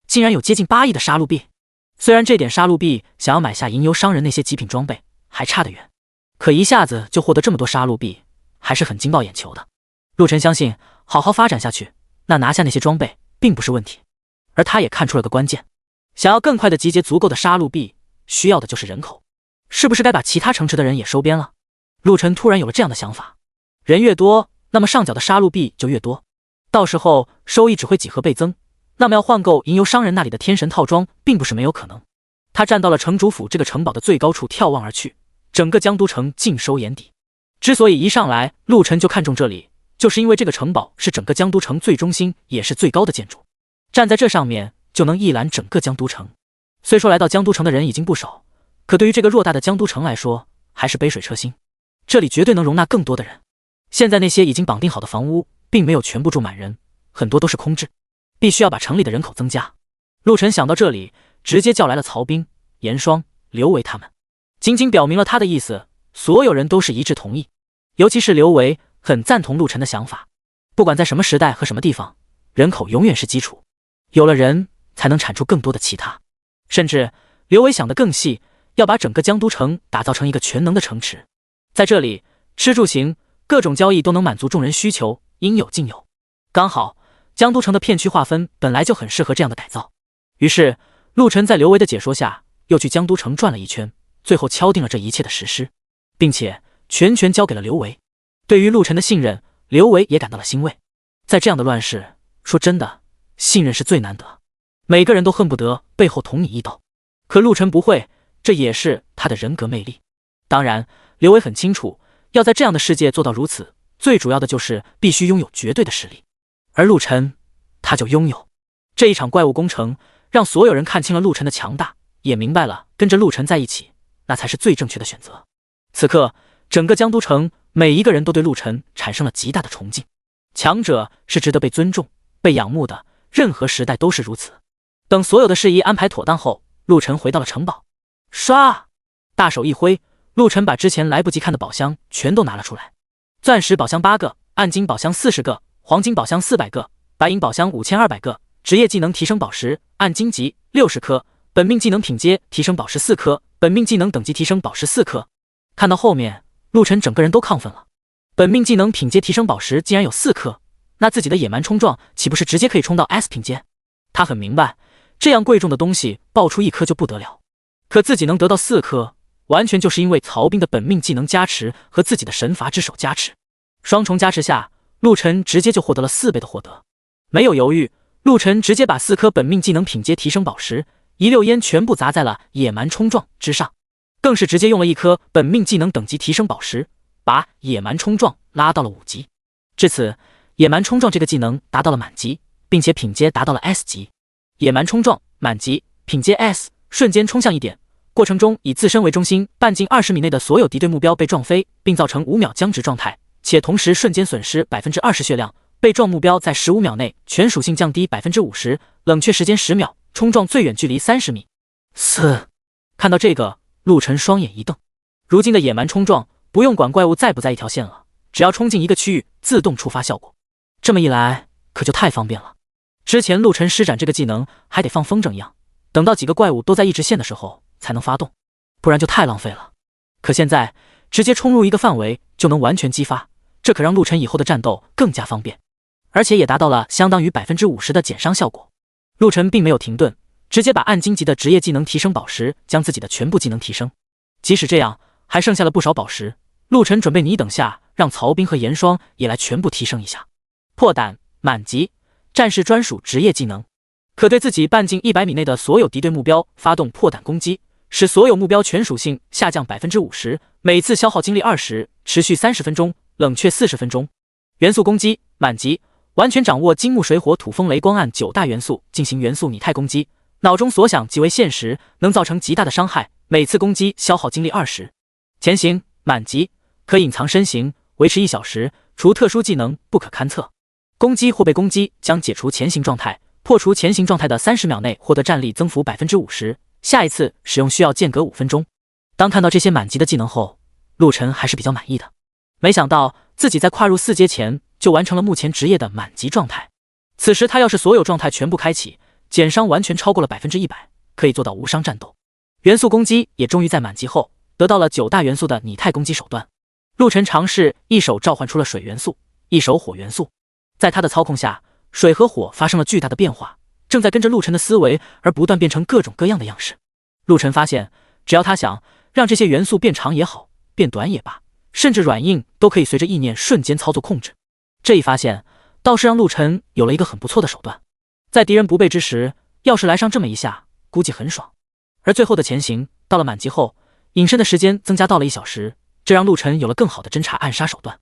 竟然有接近8亿的杀戮币。虽然这点杀戮币想要买下吟游商人那些极品装备还差得远，可一下子就获得这么多杀戮币，还是很惊爆眼球的。陆晨相信好好发展下去，那拿下那些装备并不是问题。而他也看出了个关键，想要更快的集结足够的杀戮币，需要的就是人口。是不是该把其他城池的人也收编了？陆晨突然有了这样的想法，人越多，那么上缴的杀戮币就越多，到时候收益只会几何倍增，那么要换购吟游商人那里的天神套装并不是没有可能。他站到了城主府这个城堡的最高处眺望而去，整个江都城尽收眼底。之所以一上来陆晨就看中这里，就是因为这个城堡是整个江都城最中心也是最高的建筑，站在这上面就能一览整个江都城。虽说来到江都城的人已经不少，可对于这个偌大的江都城来说，还是杯水车薪。这里绝对能容纳更多的人。现在那些已经绑定好的房屋并没有全部住满人，很多都是空置，必须要把城里的人口增加。陆晨想到这里，直接叫来了曹彬、严霜、刘维他们，仅仅表明了他的意思，所有人都是一致同意。尤其是刘维很赞同陆晨的想法，不管在什么时代和什么地方，人口永远是基础，有了人才能产出更多的其他。甚至刘维想得更细，要把整个江都城打造成一个全能的城池，在这里吃住行各种交易都能满足众人需求，应有尽有。刚好江都城的片区划分本来就很适合这样的改造。于是陆晨在刘维的解说下，又去江都城转了一圈，最后敲定了这一切的实施，并且全权交给了刘维。对于陆晨的信任，刘维也感到了欣慰。在这样的乱世，说真的，信任是最难得。每个人都恨不得背后捅你一刀。可陆晨不会，这也是他的人格魅力。当然，刘伟很清楚，要在这样的世界做到如此，最主要的就是必须拥有绝对的实力。而陆晨，他就拥有。这一场怪物攻城，让所有人看清了陆晨的强大，也明白了跟着陆晨在一起，那才是最正确的选择。此刻，整个江都城每一个人都对陆晨产生了极大的崇敬。强者是值得被尊重、被仰慕的，任何时代都是如此。等所有的事宜安排妥当后，陆晨回到了城堡。唰，大手一挥，陆晨把之前来不及看的宝箱全都拿了出来。钻石宝箱8个，暗金宝箱40个，黄金宝箱400个，白银宝箱5200个，职业技能提升宝石暗金级60颗，本命技能品阶提升宝石4颗，本命技能等级提升宝石4颗。看到后面，陆晨整个人都亢奋了。本命技能品阶提升宝石竟然有4颗，那自己的野蛮冲撞岂不是直接可以冲到 S 品阶？他很明白，这样贵重的东西爆出1颗就不得了，可自己能得到4颗，完全就是因为曹彬的本命技能加持和自己的神罚之手加持，双重加持下，陆晨直接就获得了4倍的获得。没有犹豫，陆晨直接把4颗本命技能品阶提升宝石一溜烟全部砸在了野蛮冲撞之上，更是直接用了1颗本命技能等级提升宝石，把野蛮冲撞拉到了5级。至此，野蛮冲撞这个技能达到了满级，并且品阶达到了 S 级。野蛮冲撞满级，品阶 S， 瞬间冲向一点，过程中以自身为中心，半径20米内的所有敌对目标被撞飞，并造成5秒僵直状态，且同时瞬间损失 20% 血量。被撞目标在15秒内全属性降低 50%， 冷却时间10秒，冲撞最远距离30米。看到这个，陆晨双眼一瞪，如今的野蛮冲撞不用管怪物在不在一条线了，只要冲进一个区域自动触发效果，这么一来可就太方便了。之前陆晨施展这个技能还得放风筝一样，等到几个怪物都在一直线的时候才能发动，不然就太浪费了。可现在直接冲入一个范围就能完全激发，这可让陆晨以后的战斗更加方便，而且也达到了相当于 50% 的减伤效果。陆晨并没有停顿，直接把暗金级的职业技能提升宝石将自己的全部技能提升。即使这样，还剩下了不少宝石，陆晨准备你等下让曹彬和严霜也来全部提升一下。破胆满级，战士专属职业技能，可对自己半径100米内的所有敌对目标发动破胆攻击，使所有目标全属性下降 50%， 每次消耗精力20，持续30分钟，冷却40分钟。元素攻击满级，完全掌握金木水火土风雷光暗9大元素进行元素拟态攻击，脑中所想即为现实，能造成极大的伤害，每次攻击消耗精力20。潜行满级，可隐藏身形，维持1小时，除特殊技能不可勘测。攻击或被攻击将解除前行状态，破除前行状态的30秒内获得战力增幅 50%， 下一次使用需要间隔5分钟。当看到这些满级的技能后，陆晨还是比较满意的。没想到自己在跨入4阶前就完成了目前职业的满级状态，此时他要是所有状态全部开启，减伤完全超过了 100%， 可以做到无伤战斗。元素攻击也终于在满级后得到了9大元素的拟态攻击手段。陆晨尝试一手召唤出了水元素，一手火元素，在他的操控下，水和火发生了巨大的变化，正在跟着陆晨的思维而不断变成各种各样的样式。陆晨发现，只要他想让这些元素变长也好，变短也罢，甚至软硬都可以随着意念瞬间操作控制。这一发现倒是让陆晨有了一个很不错的手段，在敌人不备之时，要是来上这么一下，估计很爽。而最后的前行到了满级后，隐身的时间增加到了1小时，这让陆晨有了更好的侦查暗杀手段。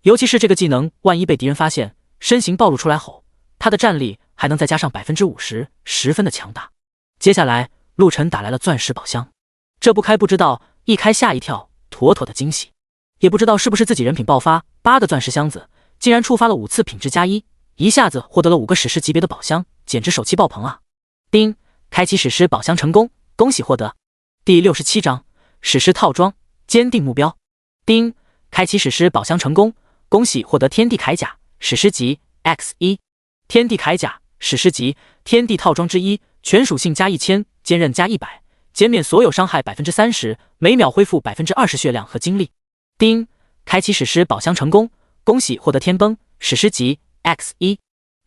尤其是这个技能万一被敌人发现，身形暴露出来后，他的战力还能再加上 50%， 十分的强大。接下来陆晨打来了钻石宝箱，这不开不知道，一开吓一跳，妥妥的惊喜。也不知道是不是自己人品爆发，8个钻石箱子竟然触发了5次品质加1，一下子获得了5个史诗级别的宝箱，简直手气爆棚啊！叮，开启史诗宝箱成功，恭喜获得第67章史诗套装，坚定目标。叮，开启史诗宝箱成功，恭喜获得天地铠甲史诗级 X1， 天地铠甲史诗级天地套装之一，全属性加1000，坚韧加100，减免所有伤害 30%， 每秒恢复 20% 血量和精力。叮，开启史诗宝箱成功，恭喜获得天崩史诗级 X1，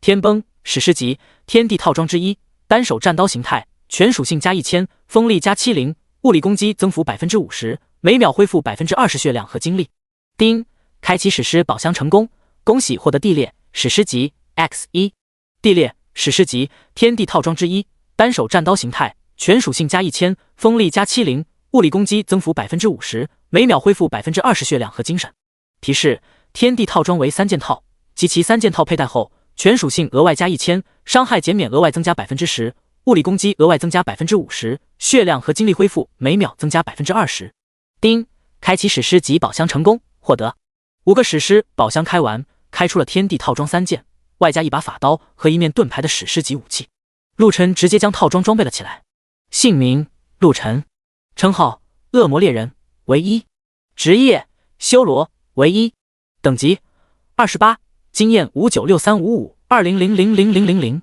天崩史诗级天地套装之一，单手战刀形态，全属性加1000，锋利加70，物理攻击增幅 50%， 每秒恢复 20% 血量和精力。叮，开启史诗宝箱成功，恭喜获得地裂史诗级 X1， 地裂史诗级天地套装之一，单手战刀形态，全属性加1000，锋利加70，物理攻击增幅 50%， 每秒恢复 20% 血量和精神。提示：天地套装为3件套，及其3件套佩戴后，全属性额外加1000，伤害减免额外增加 10%， 物理攻击额外增加 50%， 血量和精力恢复每秒增加 20%。丁，开启史诗级宝箱成功，获得5个史诗宝箱开完，开出了天地套装3件，外加一把法刀和一面盾牌的史诗级武器。陆晨直接将套装装备了起来。姓名：陆晨，称号：恶魔猎人，为1，职业：修罗，为1，等级28，经验59635520000000，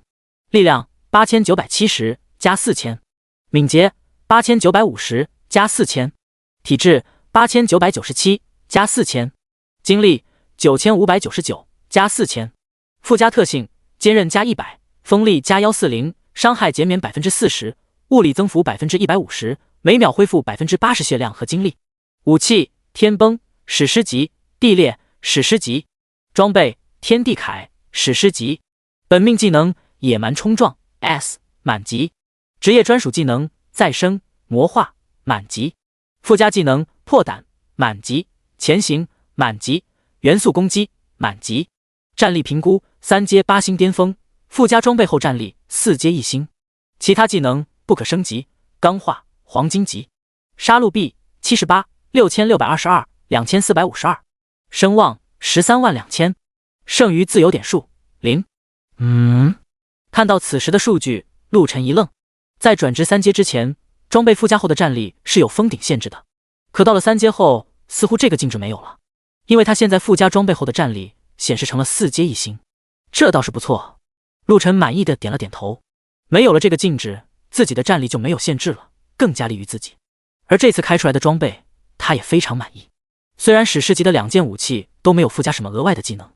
力量8970加4000，敏捷8950加4000，体质8997加4000，精力9599加4000，附加特性：坚韧加100，锋利加140，伤害减免 40%， 物理增幅 150%， 每秒恢复 80% 血量和精力。武器：天崩，史诗级，地裂，史诗级。装备：天地铠，史诗级。本命技能：野蛮冲撞 S， 满级。职业专属技能：再生，魔化，满级。附加技能：破胆，满级。前行，满级。元素攻击，满级。战力评估：3阶8星巅峰，附加装备后战力4阶1星。其他技能不可升级。钢化，黄金级。杀戮币78 6622 2452，声望132000，剩余自由点数0。看到此时的数据，陆晨一愣。在转职3阶之前，装备附加后的战力是有封顶限制的，可到了3阶后，似乎这个禁制没有了，因为他现在附加装备后的战力显示成了4阶1星，这倒是不错。陆晨满意的点了点头，没有了这个禁制，自己的战力就没有限制了，更加利于自己。而这次开出来的装备，他也非常满意。虽然史诗级的2件武器都没有附加什么额外的技能，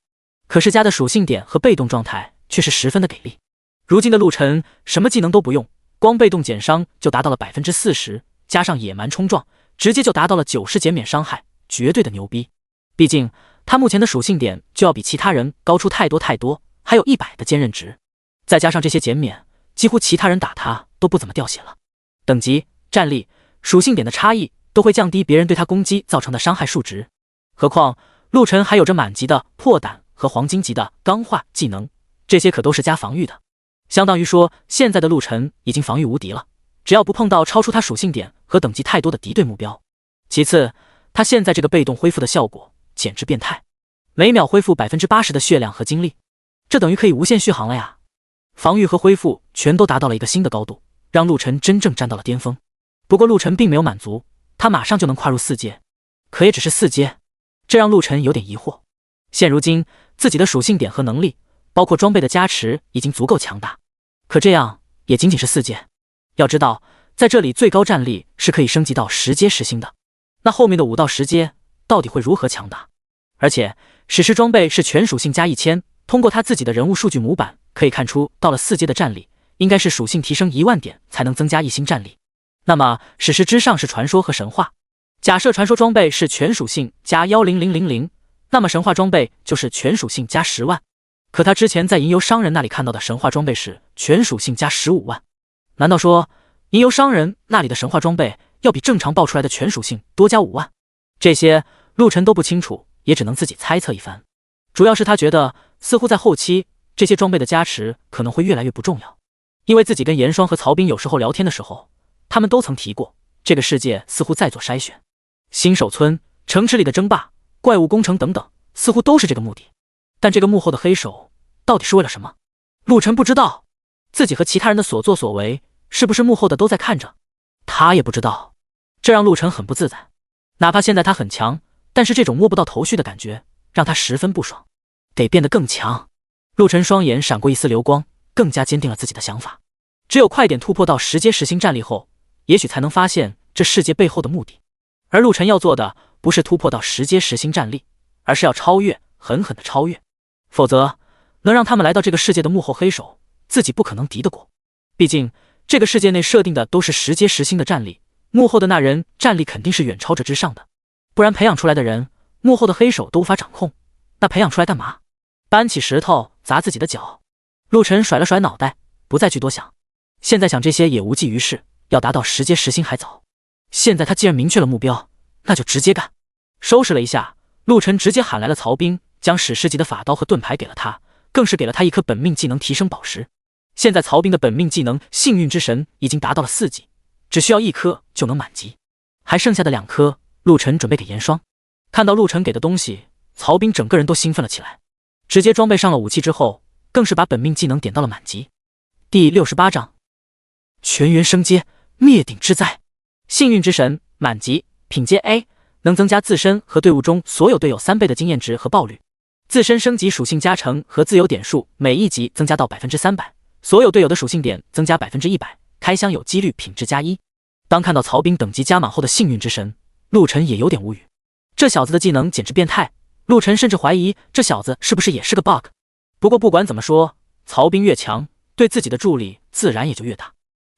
可是加的属性点和被动状态却是十分的给力。如今的陆晨什么技能都不用，光被动减伤就达到了 40%， 加上野蛮冲撞，直接就达到了90减免伤害，绝对的牛逼。毕竟他目前的属性点就要比其他人高出太多，还有100的坚韧值，再加上这些减免，几乎其他人打他都不怎么掉血了。等级、战力、属性点的差异都会降低别人对他攻击造成的伤害数值。何况陆晨还有着满级的破胆和黄金级的钢化技能，这些可都是加防御的。相当于说，现在的陆晨已经防御无敌了，只要不碰到超出他属性点和等级太多的敌对目标。其次，他现在这个被动恢复的效果简直变态，每秒恢复 80% 的血量和精力，这等于可以无限续航了呀！防御和恢复全都达到了一个新的高度，让陆晨真正站到了巅峰。不过陆晨并没有满足，他马上就能跨入4阶，可也只是4阶，这让陆晨有点疑惑。现如今自己的属性点和能力，包括装备的加持已经足够强大，可这样也仅仅是4阶。要知道，在这里最高战力是可以升级到10阶10星的，那后面的5到10阶到底会如何强大？而且史诗装备是全属性加1000，通过他自己的人物数据模板可以看出，到了4阶的战力应该是属性提升10000点才能增加1星战力。那么史诗之上是传说和神话，假设传说装备是全属性加10000，那么神话装备就是全属性加10万。可他之前在吟游商人那里看到的神话装备是全属性加15万，难道说吟游商人那里的神话装备要比正常爆出来的全属性多加5万？这些陆晨都不清楚，也只能自己猜测一番。主要是他觉得似乎在后期这些装备的加持可能会越来越不重要，因为自己跟严霜和曹彬有时候聊天的时候，他们都曾提过，这个世界似乎在做筛选，新手村、城池里的争霸、怪物工程等等，似乎都是这个目的。但这个幕后的黑手到底是为了什么？陆晨不知道，自己和其他人的所作所为是不是幕后的都在看着，他也不知道，这让陆晨很不自在。哪怕现在他很强，但是这种摸不到头绪的感觉让他十分不爽，得变得更强。陆晨双眼闪过一丝流光，更加坚定了自己的想法。只有快点突破到10阶10星战力后，也许才能发现这世界背后的目的。而陆晨要做的不是突破到10阶10星战力，而是要超越，狠狠的超越。否则能让他们来到这个世界的幕后黑手，自己不可能敌得过。毕竟这个世界内设定的都是10阶10星的战力，幕后的那人战力肯定是远超这之上的，不然培养出来的人，幕后的黑手都无法掌控，那培养出来干嘛？搬起石头砸自己的脚。陆晨甩了甩脑袋，不再去多想。现在想这些也无济于事，要达到10阶10星还早。现在他既然明确了目标，那就直接干。收拾了一下，陆晨直接喊来了曹兵，将史诗级的法刀和盾牌给了他，更是给了他一颗本命技能提升宝石。现在曹兵的本命技能幸运之神已经达到了4级，只需要1颗就能满级，还剩下的2颗，陆晨准备给严霜。看到陆晨给的东西，曹兵整个人都兴奋了起来，直接装备上了武器之后，更是把本命技能点到了满级。第68章全员升阶，灭顶之灾。幸运之神满级，品阶 A， 能增加自身和队伍中所有队友3倍的经验值和爆率，自身升级属性加成和自由点数每一级增加到 300%， 所有队友的属性点增加 100%， 开箱有几率品质加1。当看到曹兵等级加满后的幸运之神，陆晨也有点无语，这小子的技能简直变态，陆晨甚至怀疑这小子是不是也是个 bug。 不过不管怎么说，曹兵越强，对自己的助力自然也就越大。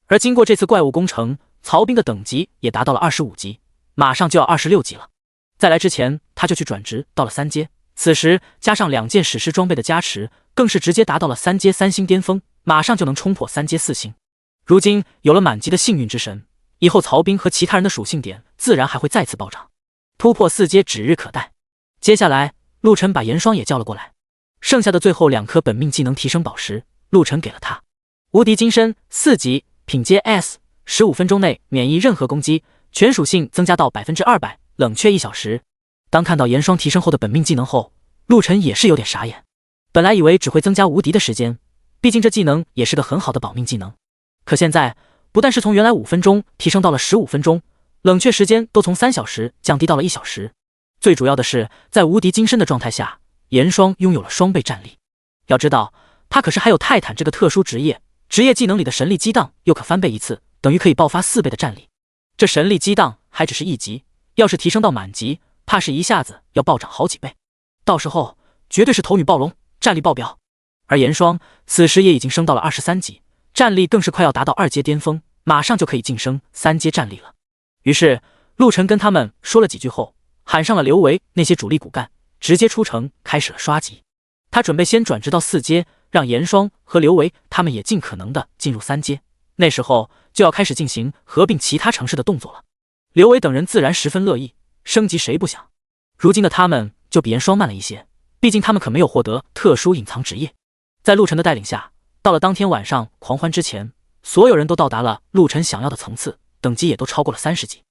而经过这次怪物工程，曹兵的等级也达到了25级，马上就要26级了。在来之前他就去转职到了3阶，此时加上2件史诗装备的加持，更是直接达到了3阶3星巅峰，马上就能冲破3阶4星。如今有了满级的幸运之神，以后曹兵和其他人的属性点自然还会再次暴涨，突破4阶指日可待。接下来陆晨把严霜也叫了过来，剩下的最后2颗本命技能提升宝石，陆晨给了他。无敌金身4级，品阶 S， 15分钟内免疫任何攻击，全属性增加到 200%， 冷却1小时。当看到严霜提升后的本命技能后，陆晨也是有点傻眼。本来以为只会增加无敌的时间，毕竟这技能也是个很好的保命技能，可现在不但是从原来5分钟提升到了15分钟，冷却时间都从3小时降低到了1小时。最主要的是，在无敌金身的状态下，严霜拥有了双倍战力。要知道，他可是还有泰坦这个特殊职业，职业技能里的神力激荡又可翻倍1次，等于可以爆发4倍的战力。这神力激荡还只是1级，要是提升到满级，怕是一下子要暴涨好几倍，到时候绝对是头女暴龙，战力爆表。而严霜此时也已经升到了23级，战力更是快要达到2阶巅峰，马上就可以晋升3阶战力了。于是陆晨跟他们说了几句后，喊上了刘维那些主力骨干，直接出城开始了刷级。他准备先转职到4阶，让严霜和刘维他们也尽可能的进入3阶，那时候就要开始进行合并其他城市的动作了。刘维等人自然十分乐意，升级谁不想？如今的他们就比严霜慢了一些，毕竟他们可没有获得特殊隐藏职业。在陆晨的带领下，到了当天晚上狂欢之前，所有人都到达了陆晨想要的层次，等级也都超过了30级。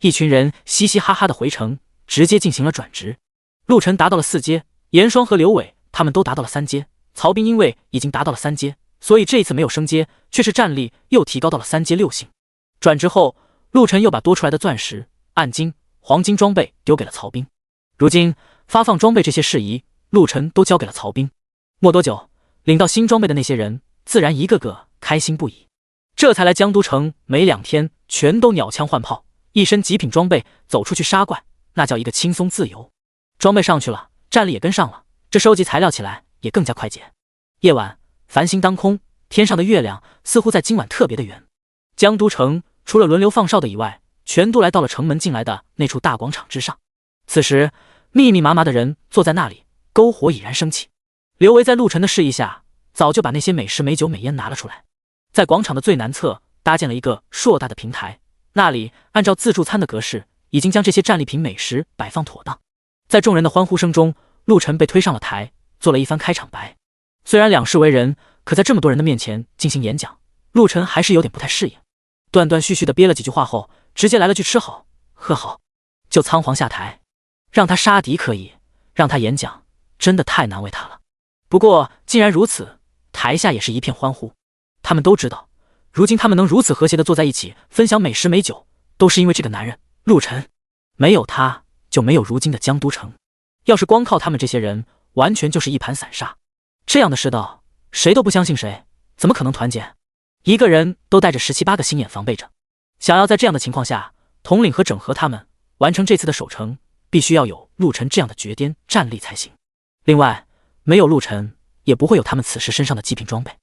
一群人嘻嘻哈哈的回城，直接进行了转职。陆晨达到了4阶，严霜和刘伟他们都达到了3阶，曹兵因为已经达到了3阶，所以这一次没有升阶，却是战力又提高到了3阶6星。转职后，陆晨又把多出来的钻石、暗金、黄金装备丢给了曹兵。如今发放装备这些事宜，陆晨都交给了曹兵。没多久，领到新装备的那些人自然一个个开心不已，这才来江都城没2天，全都鸟枪换炮，一身极品装备走出去杀怪，那叫一个轻松自由。装备上去了，战力也跟上了，这收集材料起来也更加快捷。夜晚繁星当空，天上的月亮似乎在今晚特别的圆。江都城除了轮流放哨的以外，全都来到了城门进来的那处大广场之上。此时密密麻麻的人坐在那里，篝火已然升起。刘维在陆晨的示意下，早就把那些美食美酒美烟拿了出来，在广场的最南侧搭建了一个硕大的平台，那里按照自助餐的格式，已经将这些战利品美食摆放妥当。在众人的欢呼声中，陆晨被推上了台，做了一番开场白。虽然两世为人，可在这么多人的面前进行演讲，陆晨还是有点不太适应。断断续续的憋了几句话后，直接来了句吃好喝好，就仓皇下台。让他杀敌可以，让他演讲真的太难为他了。不过既然如此，台下也是一片欢呼。他们都知道，如今他们能如此和谐的坐在一起分享美食美酒，都是因为这个男人陆晨。没有他，就没有如今的江都城。要是光靠他们这些人，完全就是一盘散沙。这样的世道，谁都不相信谁，怎么可能团结？一个人都带着17、18个心眼防备着。想要在这样的情况下统领和整合他们，完成这次的守城，必须要有陆晨这样的绝巅战力才行。另外，没有陆晨，也不会有他们此时身上的极品装备，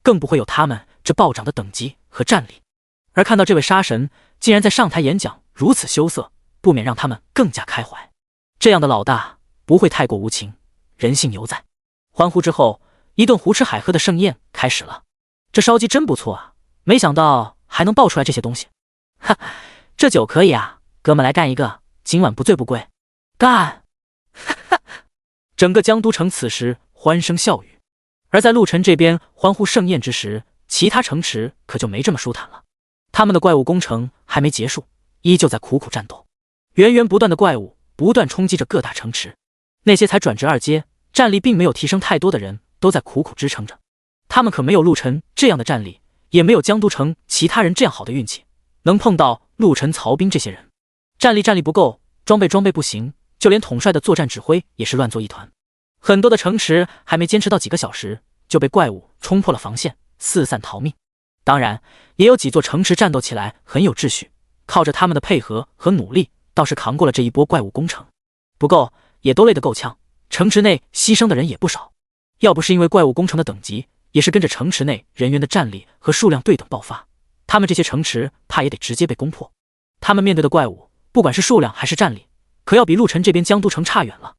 更不会有他们这暴涨的等级和战力。而看到这位杀神竟然在上台演讲如此羞涩，不免让他们更加开怀。这样的老大不会太过无情，人性犹在。欢呼之后，一顿胡吃海喝的盛宴开始了。这烧鸡真不错啊，没想到还能爆出来这些东西。哈，这酒可以啊，哥们来干一个，今晚不醉不归。干！哈哈！整个江都城此时欢声笑语，而在陆晨这边欢呼盛宴之时，其他城池可就没这么舒坦了。他们的怪物工程还没结束，依旧在苦苦战斗，源源不断的怪物不断冲击着各大城池。那些才转职2阶，战力并没有提升太多的人，都在苦苦支撑着。他们可没有陆晨这样的战力，也没有江都城其他人这样好的运气，能碰到陆晨、曹兵这些人。战力不够，装备不行，就连统帅的作战指挥也是乱作一团。很多的城池还没坚持到几个小时，就被怪物冲破了防线，四散逃命。当然，也有几座城池战斗起来很有秩序，靠着他们的配合和努力，倒是扛过了这一波怪物攻城。不过，也都累得够呛，城池内牺牲的人也不少。要不是因为怪物攻城的等级，也是跟着城池内人员的战力和数量对等爆发，他们这些城池怕也得直接被攻破。他们面对的怪物，不管是数量还是战力，可要比陆晨这边江都城差远了。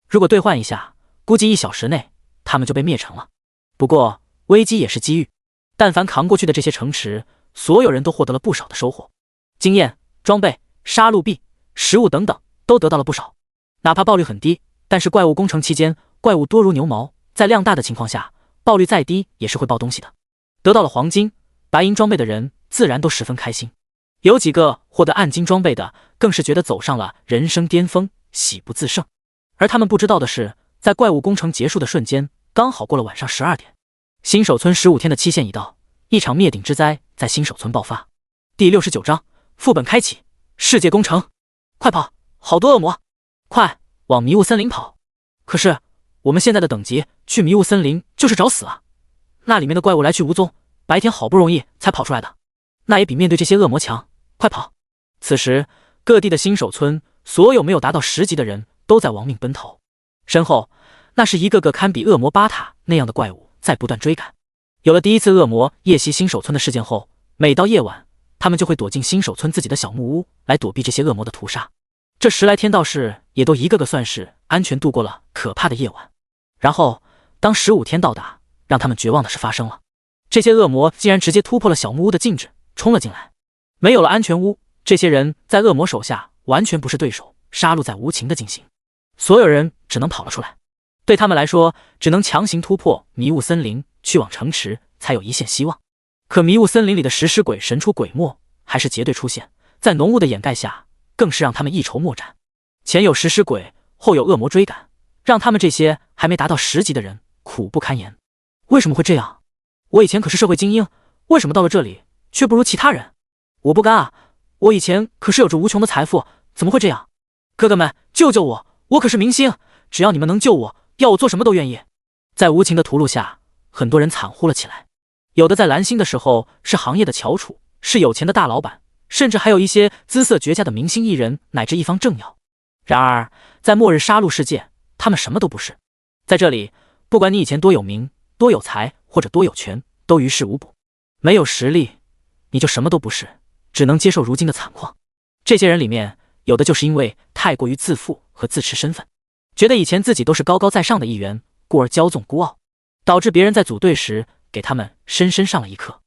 如果兑换一下，估计1小时内他们就被灭城了。不过危机也是机遇，但凡扛过去的这些城池，所有人都获得了不少的收获，经验、装备、杀戮币、食物等等都得到了不少。哪怕爆率很低，但是怪物攻城期间怪物多如牛毛，在量大的情况下，爆率再低也是会爆东西的。得到了黄金、白银装备的人自然都十分开心，有几个获得暗金装备的更是觉得走上了人生巅峰，喜不自胜。而他们不知道的是，在怪物攻城结束的瞬间，刚好过了晚上12点，新手村15天的期限已到，一场灭顶之灾在新手村爆发。第69章副本开启，世界攻城，快跑，好多恶魔，快往迷雾森林跑！可是我们现在的等级去迷雾森林就是找死啊，那里面的怪物来去无踪，白天好不容易才跑出来的，那也比面对这些恶魔强，快跑！此时各地的新手村，所有没有达到10级的人都在亡命奔逃，身后那是一个个堪比恶魔巴塔那样的怪物在不断追赶。有了第一次恶魔夜袭新手村的事件后，每到夜晚，他们就会躲进新手村自己的小木屋来躲避这些恶魔的屠杀。这10来天道士也都一个个算是安全度过了可怕的夜晚。然后当15天到达，让他们绝望的事发生了，这些恶魔竟然直接突破了小木屋的禁制，冲了进来。没有了安全屋，这些人在恶魔手下完全不是对手，杀戮在无情的进行，所有人只能跑了出来。对他们来说，只能强行突破迷雾森林，去往城池才有一线希望。可迷雾森林里的食尸鬼神出鬼没，还是结队出现，在浓雾的掩盖下，更是让他们一筹莫展。前有食尸鬼，后有恶魔追赶，让他们这些还没达到10级的人苦不堪言。为什么会这样？我以前可是社会精英，为什么到了这里却不如其他人？我不甘啊！我以前可是有着无穷的财富，怎么会这样？哥哥们，救救我！我可是明星，只要你们能救我，要我做什么都愿意。在无情的屠戮下，很多人惨呼了起来。有的在蓝星的时候是行业的翘楚，是有钱的大老板，甚至还有一些姿色绝佳的明星艺人乃至一方政要。然而在末日杀戮世界，他们什么都不是。在这里，不管你以前多有名、多有才或者多有权，都于事无补。没有实力，你就什么都不是，只能接受如今的惨况。这些人里面，有的就是因为太过于自负和自持身份，觉得以前自己都是高高在上的一员，故而骄纵孤傲，导致别人在组队时给他们深深上了一课。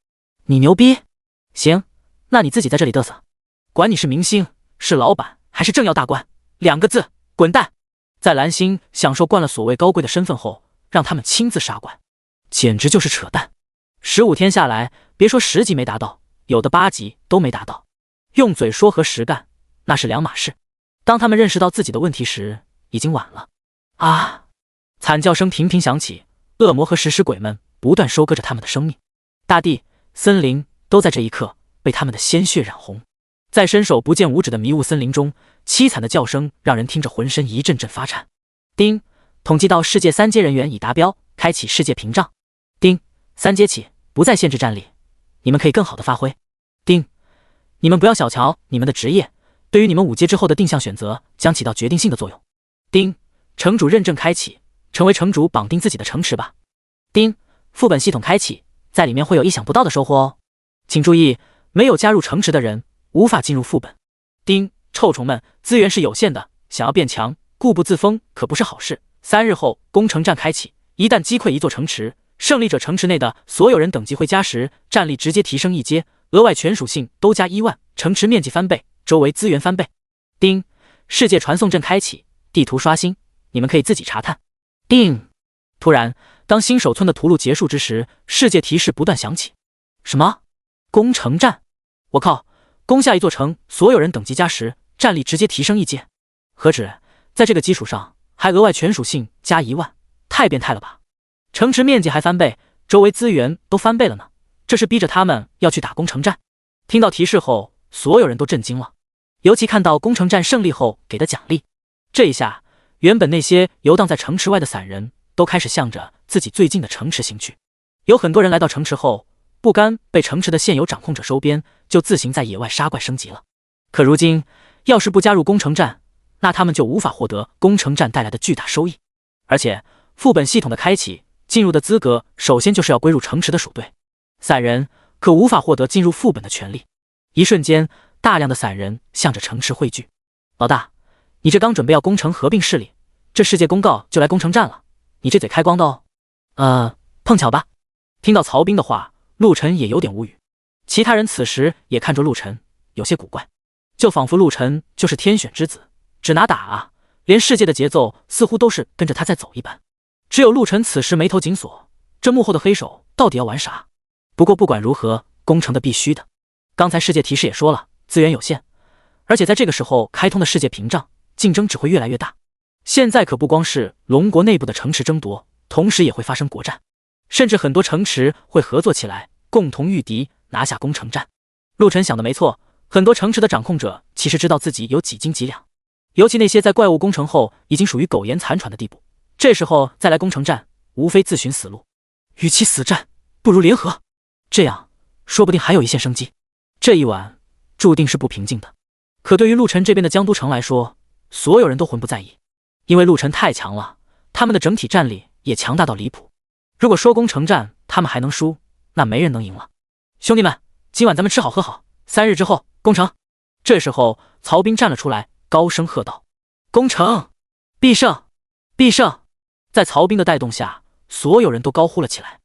你牛逼？行，那你自己在这里嘚瑟，管你是明星、是老板还是政要大官，2个字，滚蛋！在蓝星享受惯了所谓高贵的身份后，让他们亲自杀怪，简直就是扯淡。15天下来，别说10级没达到，有的8级都没达到。用嘴说和实干，那是两码事。当他们认识到自己的问题时，已经晚了。啊！惨叫声频频响起，恶魔和食尸鬼们不断收割着他们的生命，大地、森林都在这一刻被他们的鲜血染红。在伸手不见五指的迷雾森林中，凄惨的叫声让人听着浑身一阵阵发颤。丁，统计到世界3阶人员已达标，开启世界屏障。丁，3阶起不再限制战力，你们可以更好的发挥。丁，你们不要小瞧你们的职业，对于你们5阶之后的定向选择将起到决定性的作用。丁，城主认证开启，成为城主绑定自己的城池吧。丁，副本系统开启，在里面会有意想不到的收获哦。请注意，没有加入城池的人无法进入副本。丁，臭虫们，资源是有限的，想要变强，固步自封可不是好事。3日后攻城战开启，一旦击溃一座城池，胜利者城池内的所有人等级会加10，战力直接提升1阶，额外全属性都加1万，城池面积翻倍，周围资源翻倍。丁，世界传送阵开启，地图刷新，你们可以自己查探。丁，突然，当新手村的图录结束之时，世界提示不断响起。什么？攻城战？我靠！攻下一座城，所有人等级加10，战力直接提升1阶。何止，在这个基础上还额外全属性加1万，太变态了吧！城池面积还翻倍，周围资源都翻倍了呢，这是逼着他们要去打攻城战。听到提示后，所有人都震惊了，尤其看到攻城战胜利后给的奖励，这一下，原本那些游荡在城池外的散人都开始向着自己最近的城池行去。有很多人来到城池后，不甘被城池的现有掌控者收编，就自行在野外杀怪升级了。可如今，要是不加入攻城战，那他们就无法获得攻城战带来的巨大收益。而且，副本系统的开启，进入的资格首先就是要归入城池的属队，散人可无法获得进入副本的权利。一瞬间，大量的散人向着城池汇聚。老大，你这刚准备要攻城合并势力，这世界公告就来攻城战了，你这嘴开光的哦。碰巧吧。听到曹彬的话，陆晨也有点无语。其他人此时也看着陆晨，有些古怪，就仿佛陆晨就是天选之子，指哪打啊，连世界的节奏似乎都是跟着他在走一般。只有陆晨此时眉头紧锁，这幕后的黑手到底要玩啥？不过不管如何，攻城的必须的。刚才世界提示也说了，资源有限，而且在这个时候开通的世界屏障，竞争只会越来越大。现在可不光是龙国内部的城池争夺，同时也会发生国战，甚至很多城池会合作起来，共同御敌，拿下攻城战。陆晨想的没错，很多城池的掌控者其实知道自己有几斤几两，尤其那些在怪物攻城后已经属于苟延残喘的地步，这时候再来攻城战，无非自寻死路。与其死战，不如联合，这样说不定还有一线生机。这一晚注定是不平静的。可对于陆晨这边的江都城来说，所有人都浑不在意，因为陆晨太强了，他们的整体战力也强大到离谱。如果说攻城战他们还能输，那没人能赢了。兄弟们，今晚咱们吃好喝好，3日之后攻城。这时候曹彬站了出来，高声喝道：攻城，必胜，必胜！在曹彬的带动下，所有人都高呼了起来，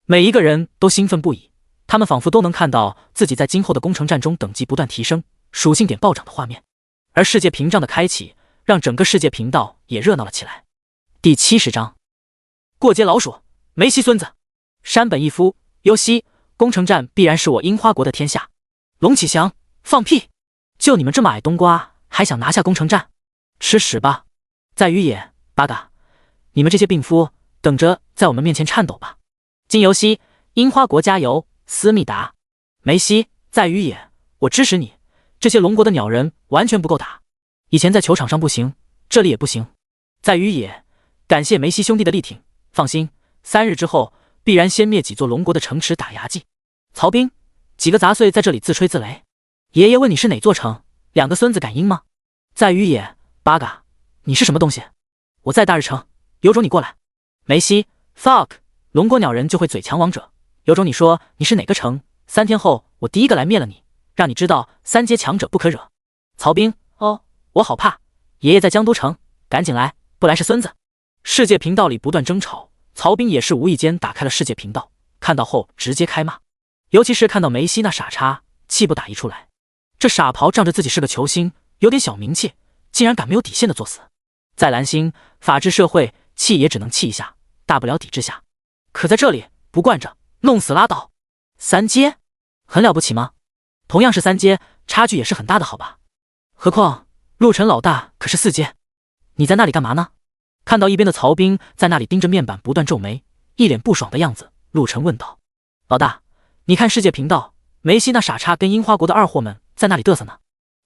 每一个人都兴奋不已，他们仿佛都能看到自己在今后的攻城战中等级不断提升，属性点暴涨的画面。而世界屏障的开启，让整个世界频道也热闹了起来。第70章，过街老鼠，梅西孙子，山本一夫，优西，攻城战必然是我樱花国的天下。龙启祥，放屁！就你们这么矮冬瓜，还想拿下攻城战？吃屎吧！在于野，八嘎，你们这些病夫，等着在我们面前颤抖吧！金游西，樱花国加油！思密达，梅西，在于野，我支持你。这些龙国的鸟人完全不够打，以前在球场上不行，这里也不行。在于野，感谢梅西兄弟的力挺，放心，3日之后必然先灭几座龙国的城池打牙祭。曹彬，几个杂碎在这里自吹自擂。爷爷问你是哪座城，2个孙子敢应吗？在于野，八嘎，你是什么东西？我在大日城，有种你过来。梅西 ，fuck， 龙国鸟人就会嘴强王者，有种你说你是哪个城，3天后我第一个来灭了你，让你知道3阶强者不可惹。曹彬，哦，我好怕，爷爷在江都城，赶紧来，不来是孙子。世界频道里不断争吵，曹彬也是无意间打开了世界频道，看到后直接开骂，尤其是看到梅西那傻叉，气不打一处来。这傻袍仗着自己是个球星，有点小名气，竟然敢没有底线的作死。在蓝星法治社会，气也只能气一下，大不了抵制下。可在这里不惯着，弄死拉倒。3阶很了不起吗？同样是3阶，差距也是很大的好吧？何况陆晨老大可是4阶，你在那里干嘛呢？看到一边的曹彬在那里盯着面板不断皱眉，一脸不爽的样子，陆晨问道：老大，你看世界频道，梅西那傻叉跟樱花国的二货们在那里嘚瑟呢，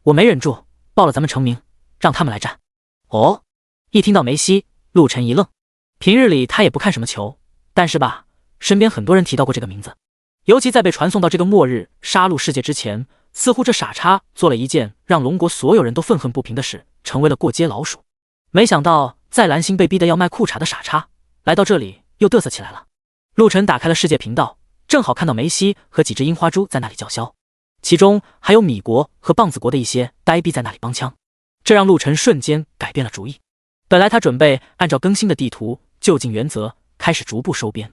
我没忍住，报了咱们城名，让他们来战。哦，一听到梅西，陆晨一愣，平日里他也不看什么球，但是吧，身边很多人提到过这个名字，尤其在被传送到这个末日杀戮世界之前，似乎这傻叉做了一件让龙国所有人都愤恨不平的事，成为了过街老鼠。没想到在蓝星被逼得要卖裤衩的傻叉，来到这里又嘚瑟起来了。陆晨打开了世界频道，正好看到梅西和几只樱花猪在那里叫嚣，其中还有米国和棒子国的一些呆逼在那里帮腔，这让陆晨瞬间改变了主意。本来他准备按照更新的地图就近原则开始逐步收编，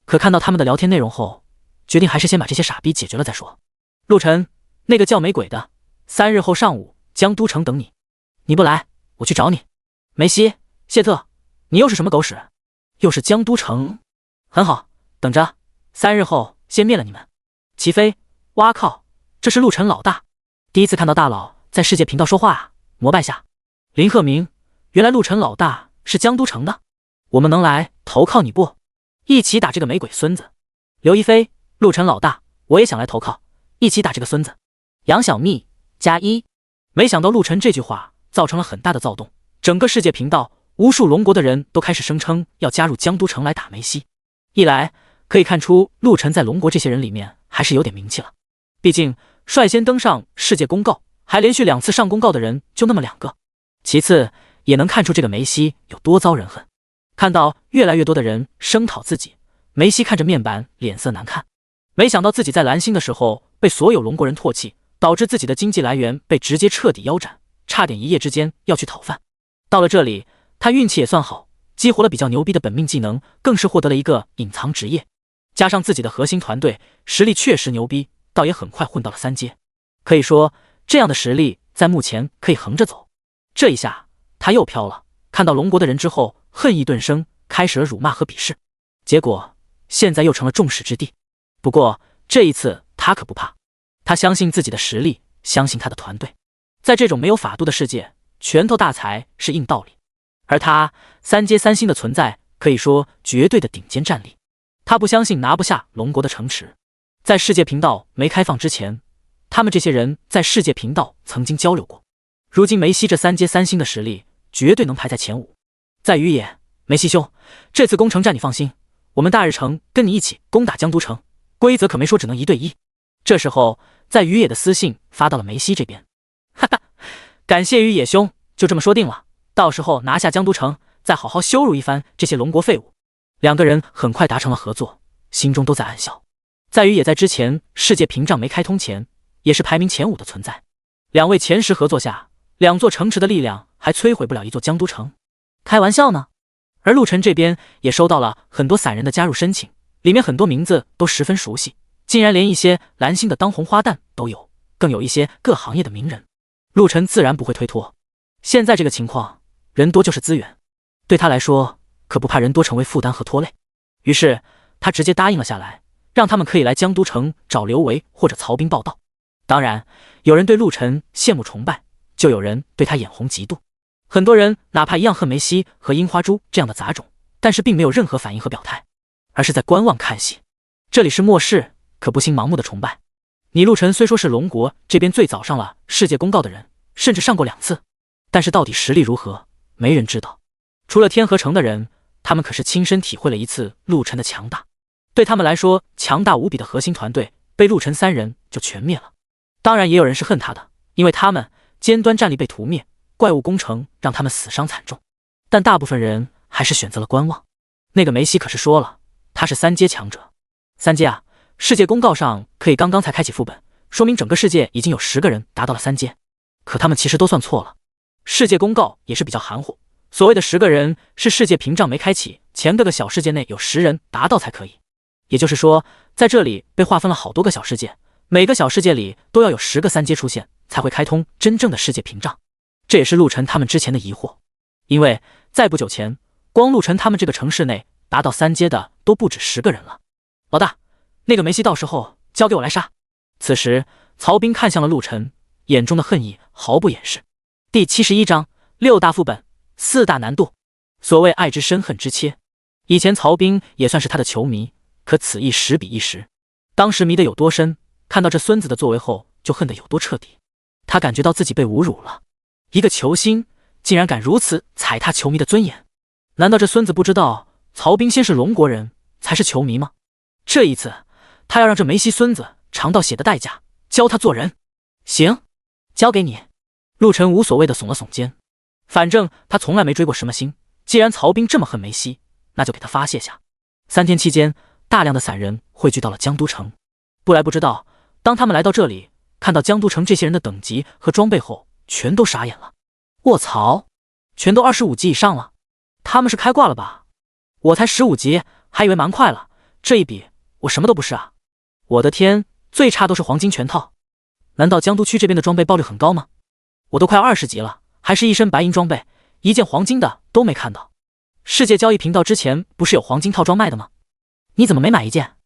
可看到他们的聊天内容后，决定还是先把这些傻逼解决了再说。陆晨，那个叫美鬼的，3日后上午江都城等你。你不来，我去找你。梅西、谢特，你又是什么狗屎？又是江都城？很好，等着，3日后先灭了你们。齐飞，哇靠，这是陆晨老大，第一次看到大佬在世界频道说话啊，膜拜下。林鹤鸣，原来陆晨老大是江都城的，我们能来投靠你不？一起打这个美鬼孙子。刘亦菲，陆晨老大，我也想来投靠，一起打这个孙子。杨小蜜+1。没想到陆晨这句话造成了很大的躁动，整个世界频道无数龙国的人都开始声称要加入江都城来打梅西。一来可以看出陆晨在龙国这些人里面还是有点名气了，毕竟率先登上世界公告还连续2次上公告的人就那么2个。其次也能看出这个梅西有多遭人恨，看到越来越多的人声讨自己，梅西看着面板脸色难看。没想到自己在蓝星的时候被所有龙国人唾弃，导致自己的经济来源被直接彻底腰斩，差点一夜之间要去讨饭。到了这里他运气也算好，激活了比较牛逼的本命技能，更是获得了一个隐藏职业，加上自己的核心团队实力确实牛逼，倒也很快混到了3阶。可以说这样的实力在目前可以横着走。这一下他又飘了，看到龙国的人之后恨意顿生，开始了辱骂和鄙视，结果现在又成了众矢之的。不过这一次他可不怕，他相信自己的实力，相信他的团队。在这种没有法度的世界，拳头大才是硬道理，而他3阶3星的存在可以说绝对的顶尖战力。他不相信拿不下龙国的城池。在世界频道没开放之前，他们这些人在世界频道曾经交流过，如今梅西这3阶3星的实力绝对能排在前5。在于野，梅西兄，这次攻城战你放心，我们大日城跟你一起攻打江都城，规则可没说只能1对1。这时候在于野的私信发到了梅西这边，哈哈，感谢于野兄，就这么说定了，到时候拿下江都城，再好好羞辱一番这些龙国废物。2个人很快达成了合作，心中都在暗笑。在于野在之前世界屏障没开通前，也是排名前5的存在。2位前10合作下，2座城池的力量还摧毁不了1座江都城，开玩笑呢。而陆晨这边也收到了很多散人的加入申请，里面很多名字都十分熟悉，竟然连一些蓝星的当红花旦都有，更有一些各行业的名人。陆晨自然不会推脱，现在这个情况，人多就是资源，对他来说可不怕人多成为负担和拖累。于是他直接答应了下来，让他们可以来江都城找刘维或者曹彬报道。当然有人对陆晨羡慕崇拜，就有人对他眼红嫉妒。很多人哪怕一样恨梅西和樱花猪这样的杂种，但是并没有任何反应和表态，而是在观望看戏。这里是末世，可不兴盲目的崇拜。你陆晨虽说是龙国这边最早上了世界公告的人，甚至上过2次，但是到底实力如何，没人知道。除了天河城的人，他们可是亲身体会了一次陆晨的强大。对他们来说，强大无比的核心团队被陆晨3人就全灭了。当然也有人是恨他的，因为他们尖端战力被屠灭，怪物攻城让他们死伤惨重。但大部分人还是选择了观望。那个梅西可是说了，他是3阶强者。3阶啊，世界公告上可以刚刚才开启副本，说明整个世界已经有10个人达到了3阶。可他们其实都算错了，世界公告也是比较含糊，所谓的10个人是世界屏障没开启前各个小世界内有10人达到才可以。也就是说，在这里被划分了好多个小世界，每个小世界里都要有10个3阶出现，才会开通真正的世界屏障。这也是陆晨他们之前的疑惑，因为在不久前，光陆晨他们这个城市内达到3阶的都不止10个人了。老大，那个梅西到时候交给我来杀。此时曹彬看向了陆晨，眼中的恨意毫不掩饰。第71章6大副本4大难度。所谓爱之深恨之切，以前曹彬也算是他的球迷，可此一时彼一时。当时迷得有多深，看到这孙子的作为后就恨得有多彻底。他感觉到自己被侮辱了，一个球星竟然敢如此踩踏球迷的尊严。难道这孙子不知道曹彬先是龙国人才是球迷吗？这一次他要让这梅西孙子尝到血的代价，教他做人。行，交给你。陆晨无所谓的耸了耸肩，反正他从来没追过什么星，既然曹彬这么恨梅西，那就给他发泄下。3天期间，大量的散人汇聚到了江都城。不来不知道，当他们来到这里，看到江都城这些人的等级和装备后，全都傻眼了。卧槽，全都25级以上了，他们是开挂了吧？我才15级，还以为蛮快了，这一比我什么都不是啊！我的天，最差都是黄金全套。难道江都区这边的装备爆率很高吗？我都快20级了，还是一身白银装备，一件黄金的都没看到。世界交易频道之前不是有黄金套装卖的吗？你怎么没买一件？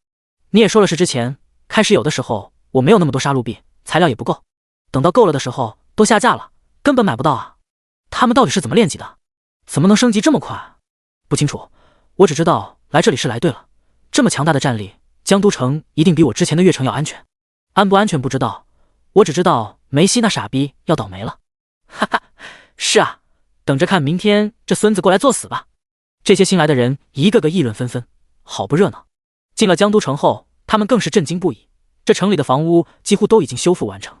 你也说了是之前开始有的时候我没有那么多杀戮币，材料也不够，等到够了的时候都下架了，根本买不到啊！他们到底是怎么练级的？怎么能升级这么快？不清楚，我只知道来这里是来对了。这么强大的战力，江都城一定比我之前的月城要安全。安不安全不知道，我只知道梅西那傻逼要倒霉了。哈哈，是啊，等着看明天这孙子过来作死吧！这些新来的人一个个议论纷纷，好不热闹。进了江都城后，他们更是震惊不已。这城里的房屋几乎都已经修复完成，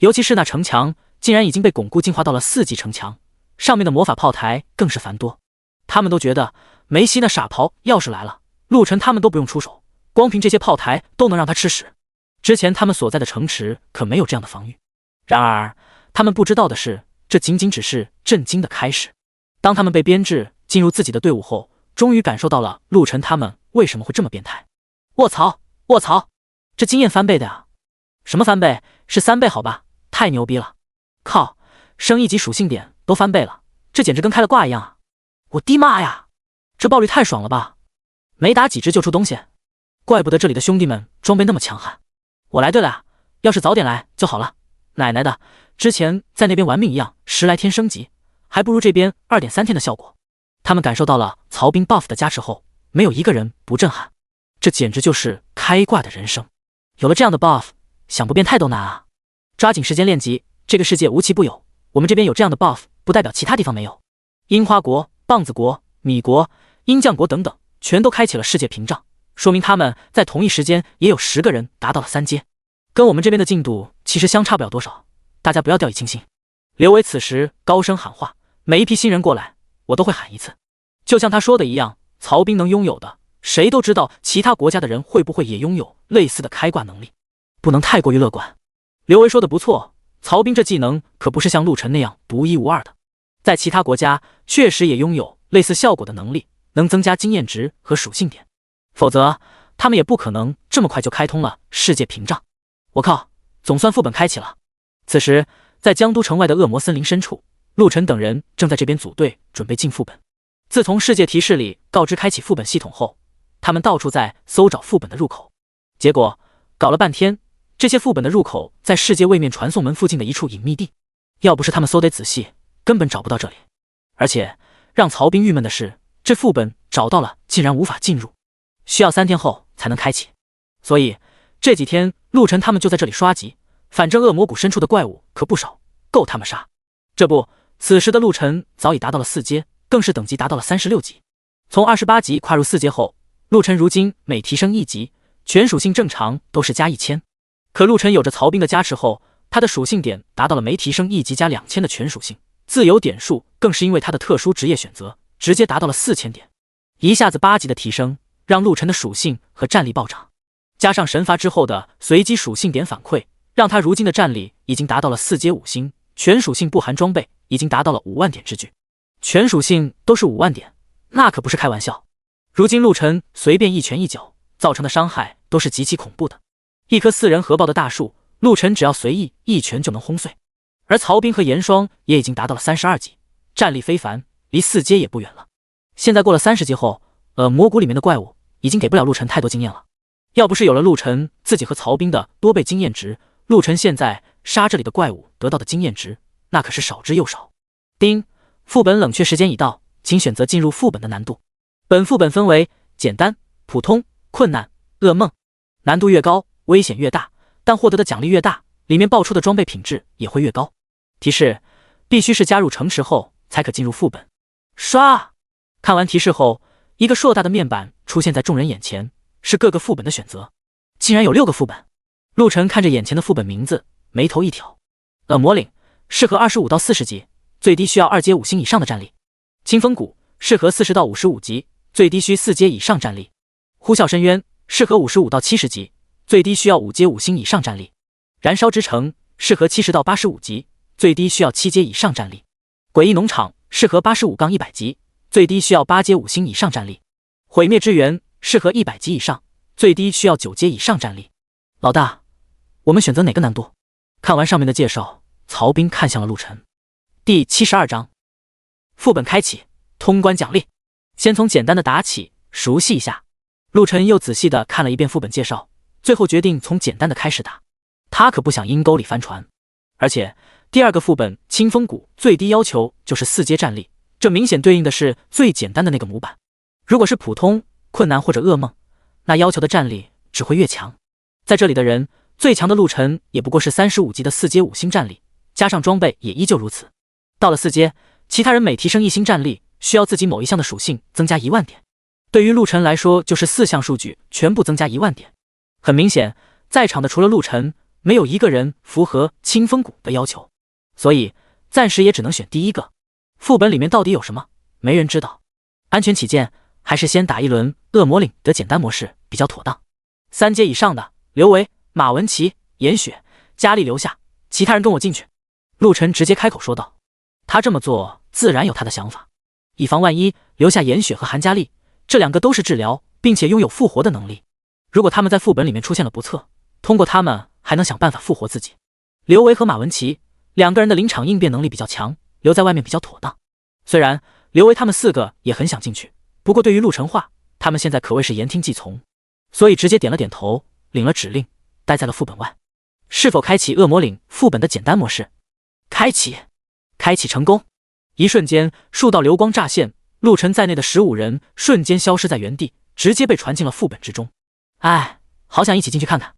尤其是那城墙，竟然已经被巩固进化到了4级城墙，上面的魔法炮台更是繁多。他们都觉得梅西那傻袍要是来了，陆晨他们都不用出手，光凭这些炮台都能让他吃屎。之前他们所在的城池可没有这样的防御。然而他们不知道的是，这仅仅只是震惊的开始。当他们被编制进入自己的队伍后，终于感受到了陆晨他们为什么会这么变态。卧槽卧槽，这经验翻倍的呀！什么翻倍？是3倍好吧，太牛逼了！靠，升1级属性点都翻倍了，这简直跟开了挂一样啊！我的妈呀，这爆率太爽了吧！没打几只就出东西，怪不得这里的兄弟们装备那么强悍。我来对了啊，要是早点来就好了。奶奶的，之前在那边玩命一样10来天升级，还不如这边2.3天的效果。他们感受到了曹兵 buff 的加持后，没有一个人不震撼。这简直就是开挂的人生。有了这样的 buff， 想不变态都难啊！抓紧时间练级，这个世界无奇不有，我们这边有这样的 buff， 不代表其他地方没有。樱花国、棒子国、米国、鹰将国等等，全都开启了世界屏障，说明他们在同一时间也有10个人达到了3阶，跟我们这边的进度其实相差不了多少，大家不要掉以轻心。刘伟此时高声喊话，每一批新人过来，我都会喊一次。就像他说的一样，曹兵能拥有的，谁都知道其他国家的人会不会也拥有类似的开挂能力，不能太过于乐观。刘维说的不错，曹兵这技能可不是像陆晨那样独一无二的，在其他国家确实也拥有类似效果的能力，能增加经验值和属性点，否则他们也不可能这么快就开通了世界屏障。我靠，总算副本开启了。此时在江都城外的恶魔森林深处，陆晨等人正在这边组队准备进副本。自从世界提示里告知开启副本系统后，他们到处在搜找副本的入口，结果搞了半天，这些副本的入口在世界位面传送门附近的一处隐秘地，要不是他们搜得仔细，根本找不到这里。而且让曹兵郁闷的是，这副本找到了竟然无法进入，需要3天后才能开启。所以这几天陆晨他们就在这里刷级，反正恶魔谷深处的怪物可不少，够他们杀。这不，此时的陆晨早已达到了4阶，更是等级达到了36级。从28级跨入4阶后，陆晨如今每提升1级，全属性正常都是加1000。可陆晨有着曹兵的加持后，他的属性点达到了每提升1级加2000的全属性，自由点数更是因为他的特殊职业选择，直接达到了4000点，一下子8级的提升，让陆晨的属性和战力暴涨。加上神罚之后的随机属性点反馈，让他如今的战力已经达到了4阶5星，全属性不含装备已经达到了5万点之巨。全属性都是5万点，那可不是开玩笑。如今陆晨随便一拳一脚造成的伤害都是极其恐怖的，一棵4人合抱的大树，陆晨只要随意一拳就能轰碎。而曹兵和严霜也已经达到了32级，战力非凡，离4阶也不远了。现在过了30级后，魔谷里面的怪物已经给不了陆晨太多经验了。要不是有了陆晨自己和曹兵的多倍经验值，陆晨现在杀这里的怪物得到的经验值那可是少之又少。丁，副本冷却时间已到，请选择进入副本的难度。本副本分为简单、普通、困难、噩梦，难度越高危险越大，但获得的奖励越大，里面爆出的装备品质也会越高。提示：必须是加入城池后才可进入副本。刷！看完提示后，一个硕大的面板出现在众人眼前，是各个副本的选择，竟然有6个副本。陆晨看着眼前的副本名字，眉头一挑。恶魔岭适合25到40级，最低需要2阶5星以上的战力。清风谷适合40到55级，最低需4阶以上战力。呼啸深渊适合55到70级，最低需要5阶5星以上战力。燃烧之城适合70到85级，最低需要7阶以上战力。诡异农场适合85-100级，最低需要8阶5星以上战力。毁灭之源适合100级以上，最低需要9阶以上战力。老大，我们选择哪个难度？看完上面的介绍，曹兵看向了陆晨。第72章，副本开启，通关奖励。先从简单的打起，熟悉一下。陆晨又仔细的看了一遍副本介绍，最后决定从简单的开始打。他可不想阴沟里翻船。而且第2个副本清风谷最低要求就是4阶战力，这明显对应的是最简单的那个模板。如果是普通、困难或者噩梦，那要求的战力只会越强。在这里的人，最强的陆晨也不过是35级的4阶5星战力，加上装备也依旧如此。到了4阶，其他人每提升1星战力，需要自己某一项的属性增加1万点。对于陆晨来说，就是4项数据全部增加1万点。很明显，在场的除了陆晨，没有一个人符合清风谷的要求，所以暂时也只能选第1个。副本里面到底有什么，没人知道。安全起见，还是先打一轮恶魔领的简单模式比较妥当。3阶以上的刘维、马文琪、严雪、佳丽留下，其他人跟我进去。陆晨直接开口说道。他这么做自然有他的想法，以防万一，留下严雪和韩佳丽，这2个都是治疗并且拥有复活的能力。如果他们在副本里面出现了不测，通过他们还能想办法复活自己。刘维和马文琪2个人的临场应变能力比较强，留在外面比较妥当。虽然刘维他们4个也很想进去，不过对于陆晨话，他们现在可谓是言听计从，所以直接点了点头，领了指令，待在了副本外。是否开启恶魔领副本的简单模式？开启。开启成功。一瞬间，数道流光乍现，陆晨在内的15人瞬间消失在原地，直接被传进了副本之中。哎，好想一起进去看看。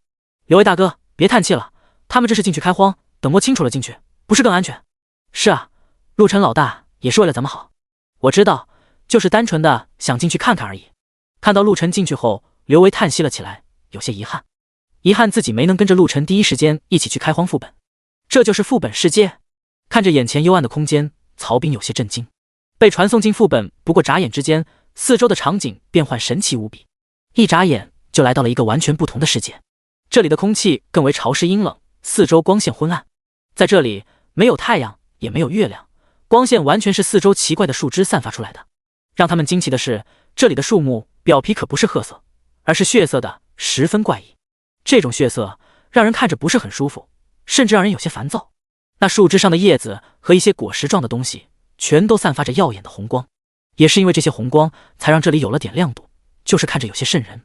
刘维大哥，别叹气了，他们这是进去开荒，等摸清楚了进去，不是更安全？是啊，陆晨老大也是为了咱们好。我知道，就是单纯的想进去看看而已。看到陆晨进去后，刘维叹息了起来，有些遗憾。遗憾自己没能跟着陆晨第一时间一起去开荒副本。这就是副本世界。看着眼前幽暗的空间，曹兵有些震惊。被传送进副本，不过眨眼之间，四周的场景变换神奇无比，一眨眼就来到了一个完全不同的世界。这里的空气更为潮湿阴冷，四周光线昏暗。在这里没有太阳，也没有月亮，光线完全是四周奇怪的树枝散发出来的。让他们惊奇的是，这里的树木表皮可不是褐色，而是血色的，十分怪异。这种血色让人看着不是很舒服，甚至让人有些烦躁。那树枝上的叶子和一些果实状的东西全都散发着耀眼的红光，也是因为这些红光才让这里有了点亮度，就是看着有些瘆人。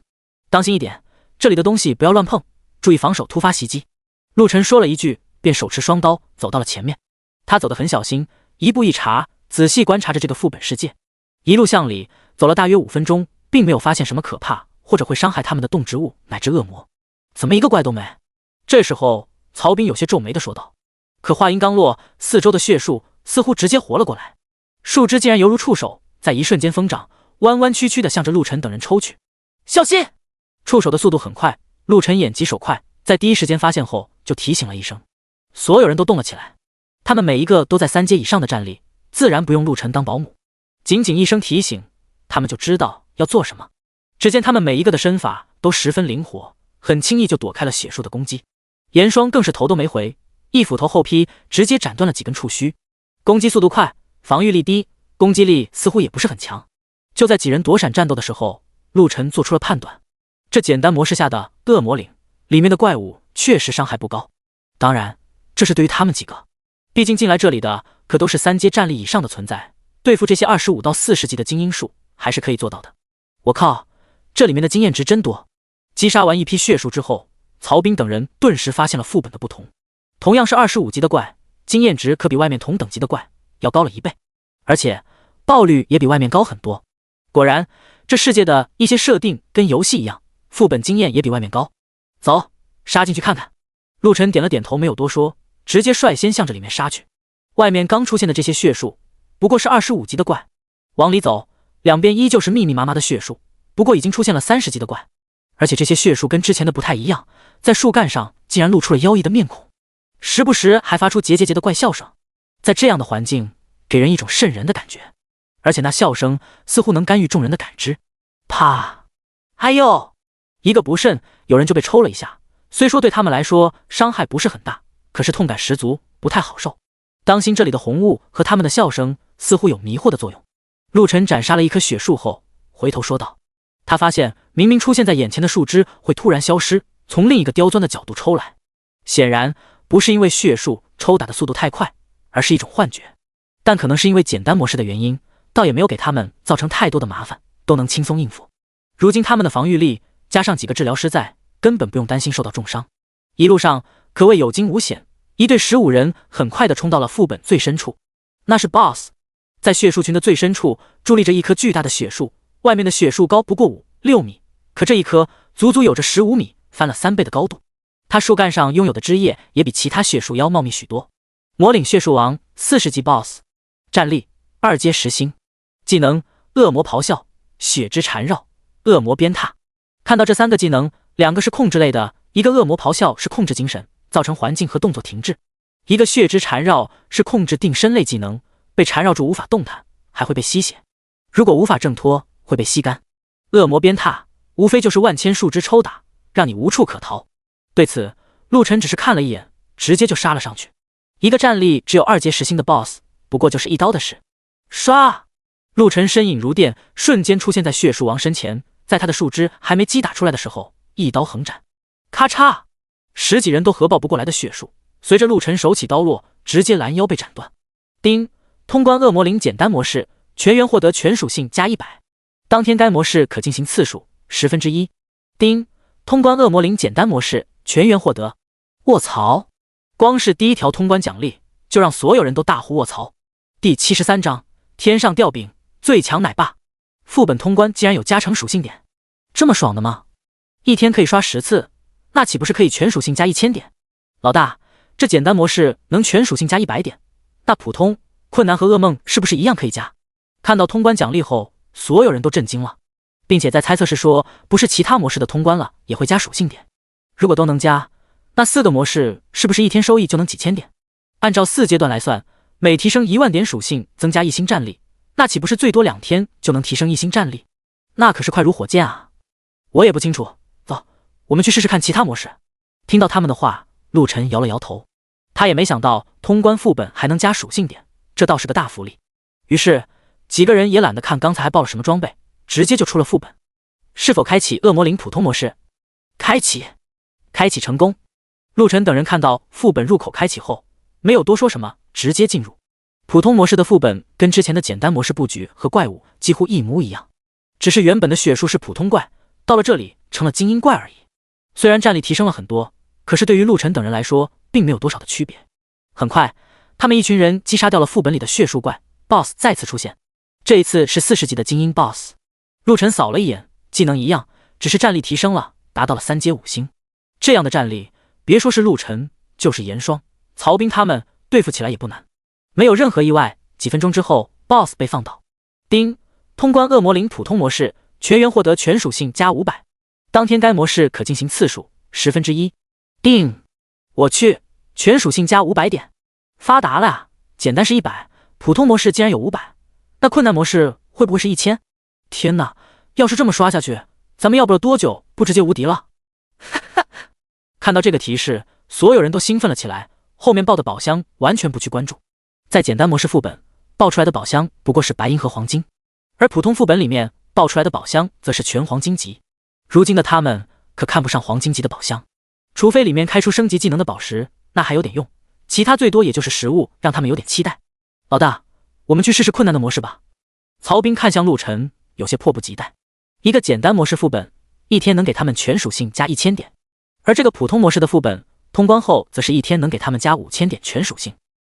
当心一点，这里的东西不要乱碰，注意防守突发袭击。陆晨说了一句，便手持双刀走到了前面。他走得很小心，一步一查，仔细观察着这个副本世界。一路向里走了大约5分钟，并没有发现什么可怕或者会伤害他们的动植物乃至恶魔，怎么一个怪都没？这时候曹兵有些皱眉地说道。可话音刚落，四周的血树似乎直接活了过来，树枝竟然犹如触手，在一瞬间疯长，弯弯曲曲地向着陆晨等人抽去。小心！触手的速度很快，陆晨眼疾手快，在第一时间发现后就提醒了一声，所有人都动了起来。他们每一个都在3阶以上的战力，自然不用陆晨当保姆，仅仅一声提醒，他们就知道要做什么。只见他们每一个的身法都十分灵活，很轻易就躲开了血树的攻击。严霜更是头都没回，一斧头后劈，直接斩断了几根触须。攻击速度快，防御力低，攻击力似乎也不是很强。就在几人躲闪战斗的时候，陆晨做出了判断，这简单模式下的恶魔岭里面的怪物确实伤害不高。当然，这是对于他们几个，毕竟进来这里的可都是3阶战力以上的存在，对付这些25到40级的精英术还是可以做到的。我靠，这里面的经验值真多！击杀完一批血树之后，曹兵等人顿时发现了副本的不同。同样是25级的怪，经验值可比外面同等级的怪要高了1倍，而且爆率也比外面高很多。果然，这世界的一些设定跟游戏一样，副本经验也比外面高。走，杀进去看看。陆晨点了点头，没有多说，直接率先向着里面杀去。外面刚出现的这些血树不过是25级的怪，往里走，两边依旧是密密麻麻的血树，不过已经出现了30级的怪，而且这些血树跟之前的不太一样，在树干上竟然露出了妖异的面孔，时不时还发出桀桀的怪笑声。在这样的环境，给人一种瘆人的感觉，而且那笑声似乎能干预众人的感知。啪！哎呦！一个不慎，有人就被抽了一下，虽说对他们来说伤害不是很大，可是痛感十足，不太好受。当心这里的红雾和他们的笑声似乎有迷惑的作用。陆晨斩杀了一棵血树后，回头说道。他发现明明出现在眼前的树枝会突然消失，从另一个刁钻的角度抽来。显然不是因为血术抽打的速度太快，而是一种幻觉。但可能是因为简单模式的原因，倒也没有给他们造成太多的麻烦，都能轻松应付。如今他们的防御力加上几个治疗师在，根本不用担心受到重伤。一路上可谓有惊无险，一队15人很快地冲到了副本最深处。那是 BOSS。 在血树群的最深处伫立着一棵巨大的血树，外面的血树高不过5-6米，可这一棵足足有着15米，翻了3倍的高度。它树干上拥有的枝叶也比其他血树妖茂密许多。魔领血树王40级 BOSS。 战力2阶10星，技能恶魔咆哮、血之缠绕、恶魔鞭挞。看到这3个技能，2个是控制类的，一个恶魔咆哮是控制精神，造成环境和动作停滞；一个血之缠绕是控制定身类技能，被缠绕住无法动弹，还会被吸血，如果无法挣脱会被吸干。恶魔鞭挞无非就是万千树枝抽打，让你无处可逃。对此陆晨只是看了一眼，直接就杀了上去。一个战力只有2阶10星的 BOSS， 不过就是一刀的事。唰！陆晨身影如电，瞬间出现在血树王身前，在他的树枝还没击打出来的时候，一刀横斩。咔嚓！10几人都合抱不过来的血树，随着陆晨手起刀落，直接拦腰被斩断。丁，通关恶魔灵简单模式，全员获得全属性加100。当天该模式可进行次数1/10。丁，通关恶魔灵简单模式，全员获得。卧槽！光是第一条通关奖励就让所有人都大呼卧槽。第73章天上吊饼，最强奶爸。副本通关竟然有加成属性点，这么爽的吗？一天可以刷10次，那岂不是可以全属性加1000点？老大，这简单模式能全属性加100点，那普通、困难和噩梦是不是一样可以加？看到通关奖励后，所有人都震惊了，并且在猜测是说不是其他模式的通关了也会加属性点。如果都能加，那4个模式是不是一天收益就能几千点？按照4阶段来算，每提升1万点属性增加1星战力，那岂不是最多2天就能提升1星战力？那可是快如火箭啊！我也不清楚，走，我们去试试看其他模式。听到他们的话，陆晨摇了摇头，他也没想到通关副本还能加属性点，这倒是个大福利。于是几个人也懒得看刚才还报了什么装备，直接就出了副本。是否开启恶魔灵普通模式？开启成功。陆晨等人看到副本入口开启后，没有多说什么，直接进入。普通模式的副本跟之前的简单模式布局和怪物几乎一模一样，只是原本的血树是普通怪，到了这里成了精英怪而已。虽然战力提升了很多，可是对于陆晨等人来说并没有多少的区别。很快他们一群人击杀掉了副本里的血树怪， BOSS 再次出现，这一次是40级的精英 BOSS。 陆晨扫了一眼，技能一样，只是战力提升了，达到了3阶5星。这样的战力别说是陆晨，就是严霜、曹兵他们对付起来也不难。没有任何意外，几分钟之后 BOSS 被放倒。丁，通关恶魔灵普通模式，全员获得全属性加500。当天该模式可进行次数1/10。丁，我去，全属性加500点，发达了啊！简单是100，普通模式竟然有500，那困难模式会不会是1000？天哪，要是这么刷下去，咱们要不了多久不直接无敌了？看到这个提示，所有人都兴奋了起来，后面爆的宝箱完全不去关注。在简单模式副本爆出来的宝箱不过是白银和黄金，而普通副本里面爆出来的宝箱则是全黄金级。如今的他们可看不上黄金级的宝箱，除非里面开出升级技能的宝石，那还有点用，其他最多也就是食物，让他们有点期待。老大，我们去试试困难的模式吧。曹兵看向陆晨，有些迫不及待。一个简单模式副本一天能给他们全属性加1000点，而这个普通模式的副本通关后则是一天能给他们加5000点全属性。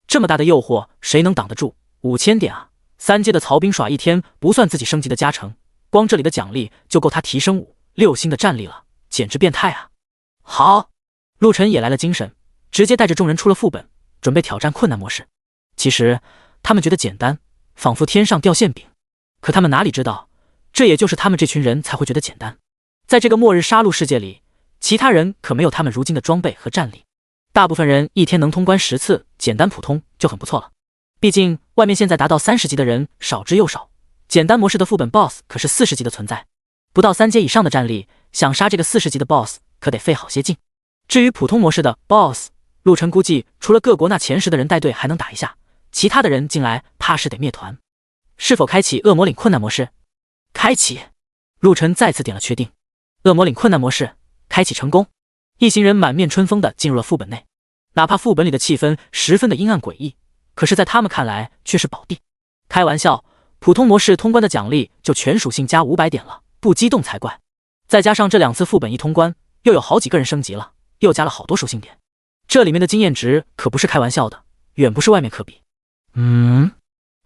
这么大的诱惑，谁能挡得住？5000点啊！3阶的曹兵耍一天不算自己升级的加成，光这里的奖励就够他提升5-6星的战力了，简直变态啊！好，陆晨也来了精神，直接带着众人出了副本，准备挑战困难模式。其实他们觉得简单，仿佛天上掉馅饼，可他们哪里知道，这也就是他们这群人才会觉得简单。在这个末日杀戮世界里，其他人可没有他们如今的装备和战力。大部分人一天能通关10次简单普通就很不错了，毕竟外面现在达到30级的人少之又少，简单模式的副本 BOSS 可是40级的存在，不到3阶以上的战力，想杀这个40级的 BOSS 可得费好些劲。至于普通模式的 BOSS， 陆晨估计除了各国那前10的人带队还能打一下，其他的人进来怕是得灭团。是否开启恶魔领困难模式？开启。陆晨再次点了确定。恶魔领困难模式开启成功，一行人满面春风地进入了副本内。哪怕副本里的气氛十分的阴暗诡异，可是在他们看来却是宝地。开玩笑，普通模式通关的奖励就全属性加500点了，不激动才怪。再加上这2次副本一通关，又有好几个人升级了，又加了好多属性点，这里面的经验值可不是开玩笑的，远不是外面可比。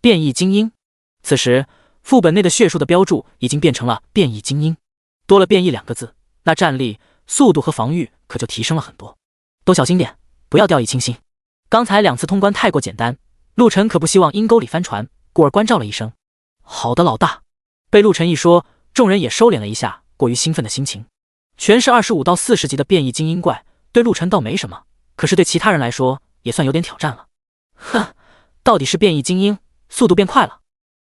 变异精英。此时副本内的血数的标注已经变成了变异精英，多了变异2个字，那战力、速度和防御可就提升了很多。都小心点，不要掉以轻心。刚才2次通关太过简单，陆晨可不希望阴沟里翻船，故而关照了一声。好的，老大。被陆晨一说，众人也收敛了一下过于兴奋的心情。全是25到40级的变异精英怪，对陆晨倒没什么，可是对其他人来说也算有点挑战了。哼，到底是变异精英，速度变快了。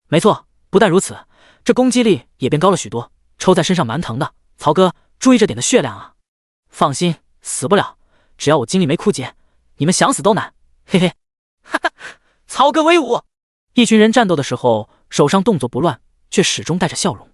没错，不但如此，这攻击力也变高了许多，抽在身上蛮疼的。曹哥，注意这点的血量啊。放心，死不了，只要我精力没枯竭，你们想死都难。嘿嘿，哈哈，曹哥威武！一群人战斗的时候，手上动作不乱，却始终带着笑容。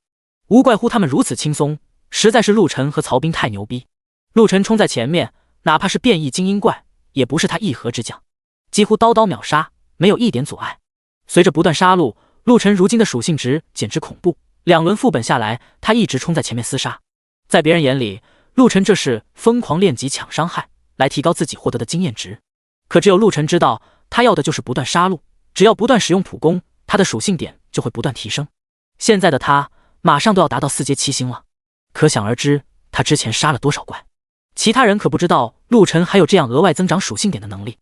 无怪乎他们如此轻松，实在是陆晨和曹彬太牛逼。陆晨冲在前面，哪怕是变异精英怪，也不是他一合之将，几乎刀刀秒杀，没有一点阻碍。随着不断杀戮，陆晨如今的属性值简直恐怖，2轮副本下来，他一直冲在前面厮杀。在别人眼里，陆晨这是疯狂练级抢伤害，来提高自己获得的经验值。可只有陆晨知道，他要的就是不断杀戮，只要不断使用普攻，他的属性点就会不断提升。现在的他马上都要达到4阶7星了，可想而知他之前杀了多少怪。其他人可不知道陆晨还有这样额外增长属性点的能力，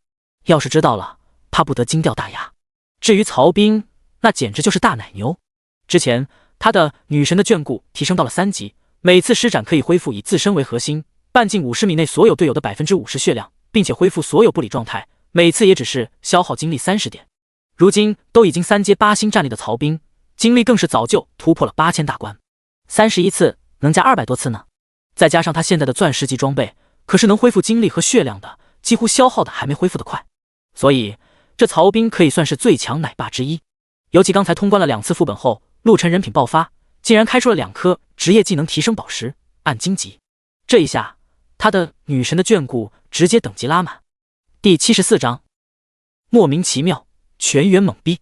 要是知道了，怕不得惊掉大牙。至于曹彬，那简直就是大奶牛。之前他的女神的眷顾提升到了3级，每次施展可以恢复以自身为核心，半径50米内所有队友的 50% 血量，并且恢复所有不理状态，每次也只是消耗精力30点。如今都已经3阶8星战力的曹彬，精力更是早就突破了8000大关，31次能加200多次呢。再加上他现在的钻石级装备，可是能恢复精力和血量的，几乎消耗的还没恢复的快。所以这曹彬可以算是最强奶爸之一。尤其刚才通关了2次副本后，陆晨人品爆发，竟然开出了2颗职业技能提升宝石，暗金级。这一下，他的女神的眷顾直接等级拉满。第74章，莫名其妙，全员懵逼。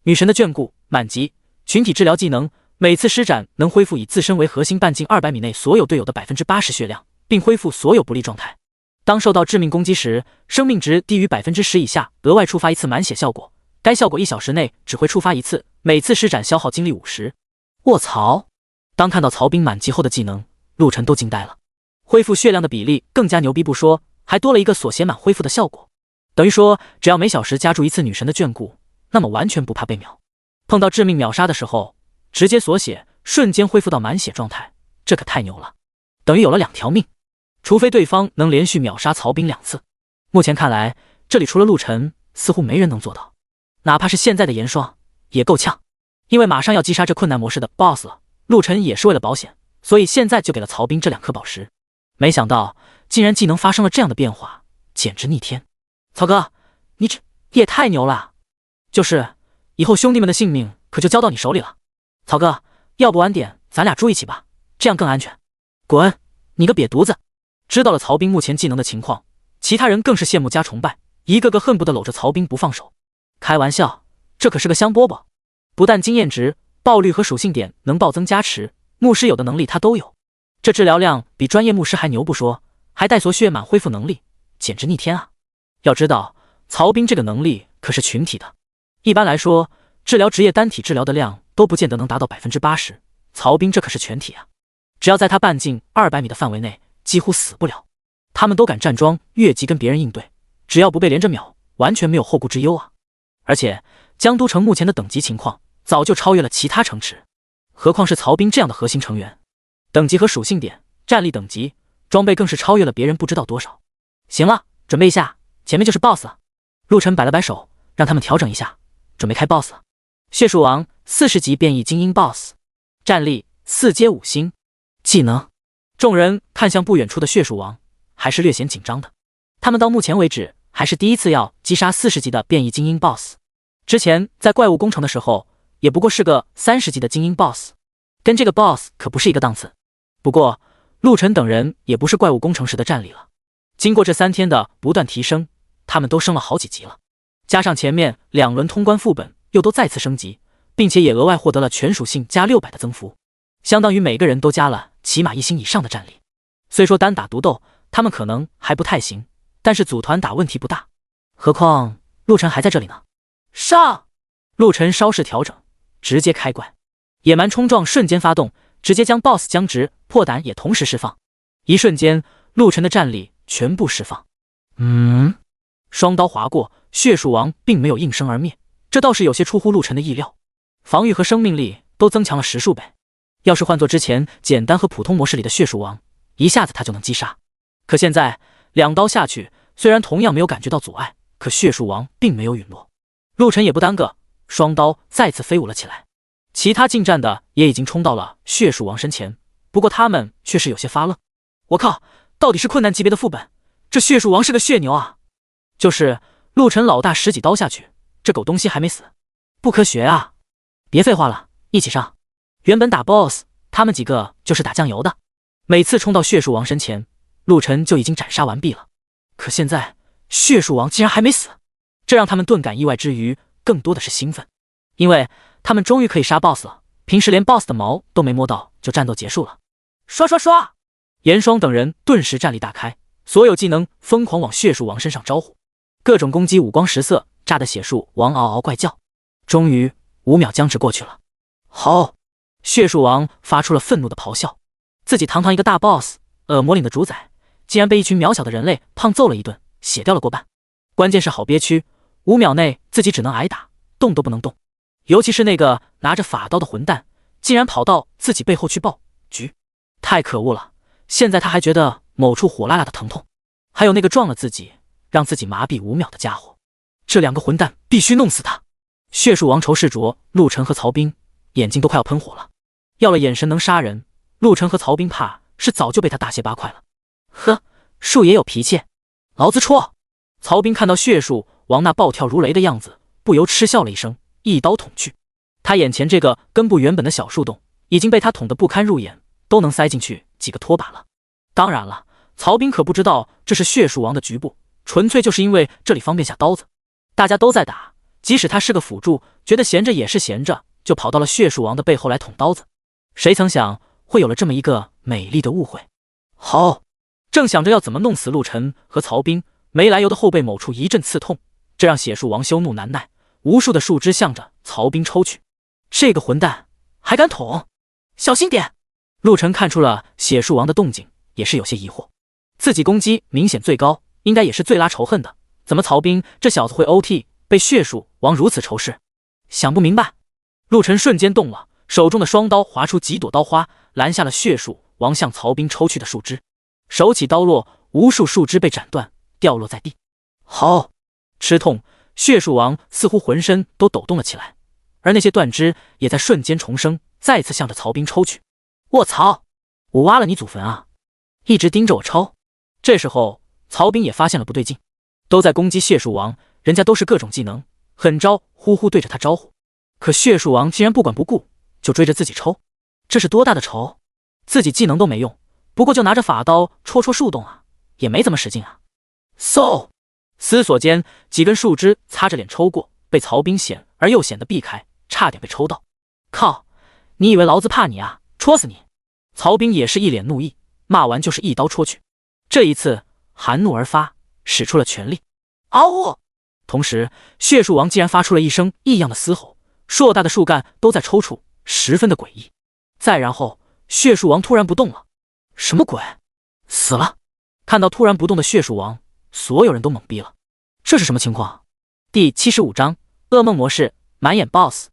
女神的眷顾满级，群体治疗技能，每次施展能恢复以自身为核心半径200米内所有队友的 80% 血量，并恢复所有不利状态。当受到致命攻击时，生命值低于 10% 以下，额外触发1次满血效果，该效果1小时内只会触发1次，每次施展消耗精力50。卧槽！当看到曹彬满级后的技能，陆晨都惊呆了。恢复血量的比例更加牛逼不说，还多了一个锁血满恢复的效果，等于说只要每小时加注1次女神的眷顾，那么完全不怕被秒。碰到致命秒杀的时候，直接锁血，瞬间恢复到满血状态，这可太牛了，等于有了2条命。除非对方能连续秒杀曹彬2次，目前看来，这里除了陆晨，似乎没人能做到。哪怕是现在的严霜，也够呛。因为马上要击杀这困难模式的 BOSS 了，陆晨也是为了保险，所以现在就给了曹彬这2颗宝石。没想到竟然技能发生了这样的变化，简直逆天。曹哥，你也太牛了！就是以后兄弟们的性命可就交到你手里了。曹哥，要不晚点咱俩住一起吧，这样更安全。滚，你个瘪犊子！知道了曹彬目前技能的情况，其他人更是羡慕加崇拜，一个个恨不得搂着曹彬不放手。开玩笑，这可是个香饽饽，不但经验值、爆率和属性点能暴增加持，牧师有的能力他都有。这治疗量比专业牧师还牛不说，还带锁血满恢复能力，简直逆天啊！要知道，曹彬这个能力可是群体的。一般来说，治疗职业单体治疗的量都不见得能达到 80%， 曹彬这可是全体啊！只要在他半径200米的范围内，几乎死不了。他们都敢站桩越级跟别人应对，只要不被连着秒，完全没有后顾之忧啊！而且江都城目前的等级情况早就超越了其他城池，何况是曹彬这样的核心成员，等级和属性点、战力等级、装备更是超越了别人不知道多少。行了，准备一下，前面就是 BOSS 了。陆晨摆了摆手，让他们调整一下，准备开 BOSS 了。血术王40级变异精英 BOSS， 战力4阶5星，技能。众人看向不远处的血术王，还是略显紧张的。他们到目前为止还是第一次要击杀40级的变异精英 BOSS， 之前在怪物工程的时候，也不过是个30级的精英 BOSS， 跟这个 BOSS 可不是一个档次。不过陆晨等人也不是怪物工程师的战力了。经过这3天的不断提升，他们都升了好几级了。加上前面2轮通关副本又都再次升级，并且也额外获得了全属性加600的增幅，相当于每个人都加了起码1星以上的战力。虽说单打独斗他们可能还不太行，但是组团打问题不大。何况陆晨还在这里呢。上！陆晨稍事调整，直接开怪，野蛮冲撞瞬间发动，直接将 BOSS 僵直破胆也同时释放。一瞬间，陆晨的战力全部释放。双刀划过，血树王并没有应声而灭，这倒是有些出乎陆晨的意料。防御和生命力都增强了10数倍，要是换做之前简单和普通模式里的血树王，一下子他就能击杀。可现在2刀下去，虽然同样没有感觉到阻碍，可血树王并没有陨落。陆晨也不耽搁，双刀再次飞舞了起来。其他近战的也已经冲到了血树王身前，不过他们却是有些发愣。我靠，到底是困难级别的副本，这血树王是个血牛啊！就是陆晨老大10几刀下去，这狗东西还没死，不科学啊！别废话了，一起上。原本打 BOSS 他们几个就是打酱油的，每次冲到血树王身前，陆晨就已经斩杀完毕了。可现在血树王竟然还没死，这让他们顿感意外之余，更多的是兴奋，因为他们终于可以杀 BOSS 了。平时连 BOSS 的毛都没摸到就战斗结束了。刷刷刷！严霜等人顿时战力大开，所有技能疯狂往血树王身上招呼，各种攻击五光十色，炸得血树王嗷嗷怪叫。终于5秒僵持过去了。好！血树王发出了愤怒的咆哮，自己堂堂一个大 BOSS 恶魔岭的主宰，竟然被一群渺小的人类胖揍了一顿，血掉了过半。关键是好憋屈，5秒内自己只能挨打，动都不能动。尤其是那个拿着法刀的混蛋，竟然跑到自己背后去爆局，太可恶了！现在他还觉得某处火辣辣的疼痛。还有那个撞了自己，让自己麻痹5秒的家伙，这2个混蛋必须弄死他！血树王仇视着陆晨和曹彬，眼睛都快要喷火了。要了眼神能杀人，陆晨和曹彬怕是早就被他大卸8块了。呵，树也有脾气，老子戳！曹彬看到血树王那暴跳如雷的样子，不由嗤笑了一声，一刀捅去。他眼前这个根部原本的小树洞，已经被他捅得不堪入眼，都能塞进去几个拖把了。当然了，曹彬可不知道这是血树王的局部，纯粹就是因为这里方便下刀子。大家都在打，即使他是个辅助，觉得闲着也是闲着，就跑到了血树王的背后来捅刀子。谁曾想会有了这么一个美丽的误会。好，正想着要怎么弄死陆晨和曹彬，没来由的后背某处一阵刺痛，这让血树王羞怒难耐，无数的树枝向着曹彬抽去。这个混蛋还敢捅，小心点！陆晨看出了血树王的动静，也是有些疑惑。自己攻击明显最高，应该也是最拉仇恨的，怎么曹彬这小子会 OT， 被血树王如此仇视？想不明白。陆晨瞬间动了，手中的双刀划出几朵刀花，拦下了血树王向曹彬抽去的树枝。手起刀落，无数树枝被斩断，掉落在地。好！吃痛，血树王似乎浑身都抖动了起来，而那些断枝也在瞬间重生，再次向着曹彬抽去。卧槽！我挖了你祖坟啊！一直盯着我抽。这时候曹彬也发现了不对劲，都在攻击血树王，人家都是各种技能，狠招呼呼对着他招呼，可血树王竟然不管不顾，就追着自己抽。这是多大的仇？自己技能都没用，不过就拿着法刀戳戳树洞啊，也没怎么使劲啊。嗖！思索间，几根树枝擦着脸抽过，被曹彬险而又险的避开，差点被抽到。靠！你以为老子怕你啊？戳死你！曹彬也是一脸怒意，骂完就是一刀戳去。这一次含怒而发，使出了全力。嗷呜！同时，血树王竟然发出了一声异样的嘶吼，硕大的树干都在抽搐，十分的诡异。再然后，血树王突然不动了。什么鬼？死了！看到突然不动的血树王，所有人都懵逼了。这是什么情况？第75章噩梦模式满眼 BOSS。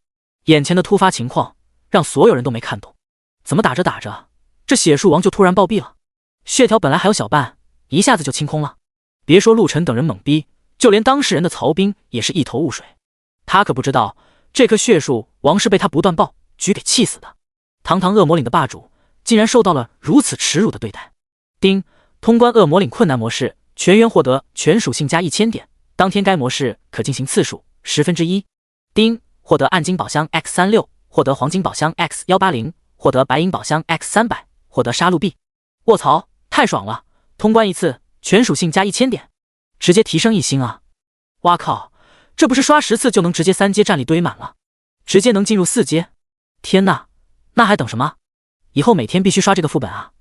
眼前的突发情况让所有人都没看懂，怎么打着打着，这血树王就突然暴毙了？血条本来还有小半，一下子就清空了。别说陆晨等人懵逼，就连当事人的曹彬也是一头雾水。他可不知道，这棵血树王是被他不断爆局给气死的。堂堂恶魔岭的霸主，竟然受到了如此耻辱的对待。丁，通关恶魔岭困难模式，全员获得全属性加1000点，当天该模式可进行次数1/10。丁，获得暗金宝箱 X36，获得黄金宝箱 X180，获得白银宝箱 X300，获得杀戮币。卧槽，太爽了！通关一次，全属性加1000点，直接提升1星啊！哇靠，这不是刷10次就能直接3阶战力堆满了，直接能进入4阶！天呐，那还等什么？以后每天必须刷这个副本啊！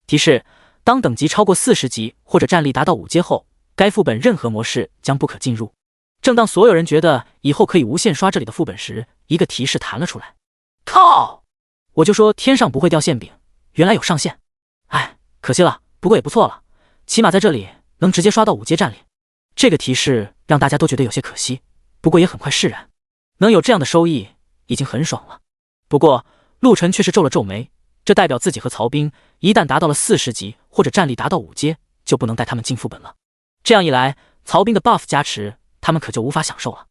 提示：当等级超过40级或者战力达到5阶后，该副本任何模式将不可进入。正当所有人觉得以后可以无限刷这里的副本时，一个提示弹了出来。靠！我就说天上不会掉馅饼，原来有上限。哎，可惜了，不过也不错了，起码在这里能直接刷到5阶战力。这个提示让大家都觉得有些可惜，不过也很快释然。能有这样的收益已经很爽了。不过陆晨却是皱了皱眉，这代表自己和曹兵一旦达到了40级或者战力达到5阶，就不能带他们进副本了。这样一来，曹兵的 buff 加持，他们可就无法享受了。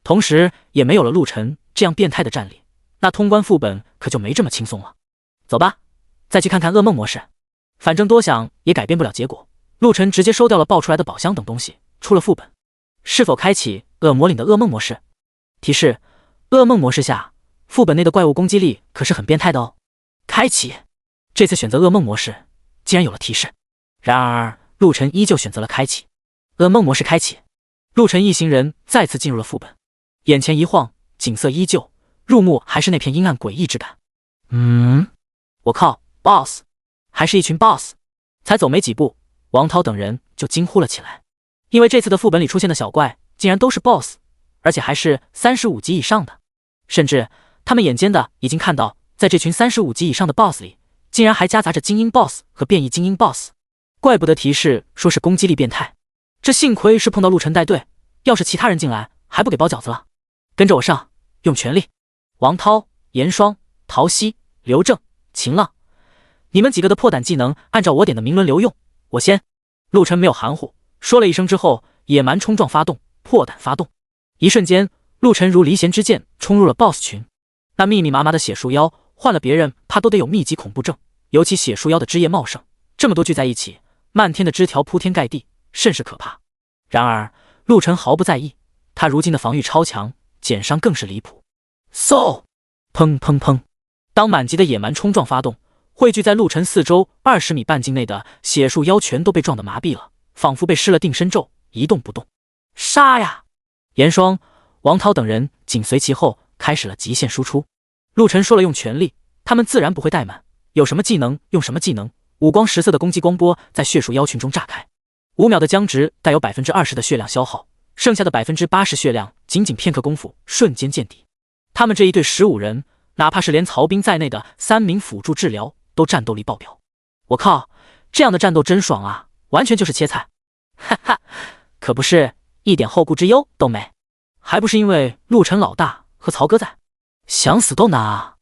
同时也没有了陆晨这样变态的战力，那通关副本可就没这么轻松了。走吧，再去看看噩梦模式。反正多想也改变不了结果。陆晨直接收掉了爆出来的宝箱等东西，出了副本。是否开启恶魔岭的噩梦模式？提示：噩梦模式下，副本内的怪物攻击力可是很变态的哦。开启。这次选择噩梦模式，竟然有了提示。然而陆晨依旧选择了开启。噩梦模式开启，陆晨一行人再次进入了副本。眼前一晃，景色依旧，入目还是那片阴暗诡异之感。我靠 ，BOSS， 还是一群 BOSS。才走没几步，王涛等人就惊呼了起来，因为这次的副本里出现的小怪竟然都是 BOSS， 而且还是35级以上的。甚至他们眼尖的已经看到，在这群35级以上的 BOSS 里，竟然还夹杂着精英 BOSS 和变异精英 BOSS。怪不得提示说是攻击力变态，这幸亏是碰到陆晨带队，要是其他人进来还不给包饺子了。跟着我上，用全力！王涛、严霜、陶溪、刘正、秦浪，你们几个的破胆技能按照我点的明轮流用，我先。陆晨没有含糊，说了一声之后，野蛮冲撞发动，破胆发动。一瞬间，陆晨如离弦之箭冲入了 BOSS 群。那密密麻麻的血树妖，换了别人怕都得有密集恐怖症，尤其血树妖的枝叶茂盛，这么多聚在一起，漫天的枝条铺天盖地，甚是可怕。然而陆晨毫不在意，他如今的防御超强，减伤更是离谱。嗖！砰砰砰！当满级的野蛮冲撞发动，汇聚在陆晨四周20米半径内的血树妖全都被撞得麻痹了，仿佛被施了定身咒，一动不动。杀呀！严霜、王涛等人紧随其后，开始了极限输出。陆晨说了用全力，他们自然不会怠慢，有什么技能用什么技能，五光十色的攻击光波在血树妖群中炸开。5秒的僵直带有 20% 的血量消耗，剩下的 80% 血量仅仅片刻功夫瞬间见底。他们这一队15人，哪怕是连曹兵在内的3名辅助治疗都战斗力爆表。我靠，这样的战斗真爽啊，完全就是切菜。哈哈，可不是一点后顾之忧都没，还不是因为陆晨老大和曹哥在，想死都难啊。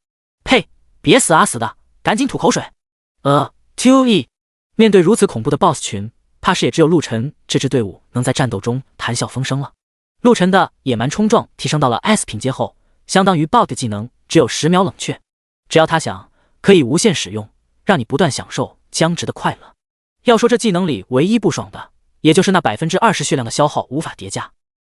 呸，别死啊死的，赶紧吐口水。QE。 面对如此恐怖的 BOSS 群，怕是也只有陆晨这支队伍能在战斗中谈笑风生了。陆晨的野蛮冲撞提升到了 S 品阶后，相当于 BUG 技能只有10秒冷却，只要他想，可以无限使用，让你不断享受僵直的快乐。要说这技能里唯一不爽的，也就是那 20% 血量的消耗无法叠加。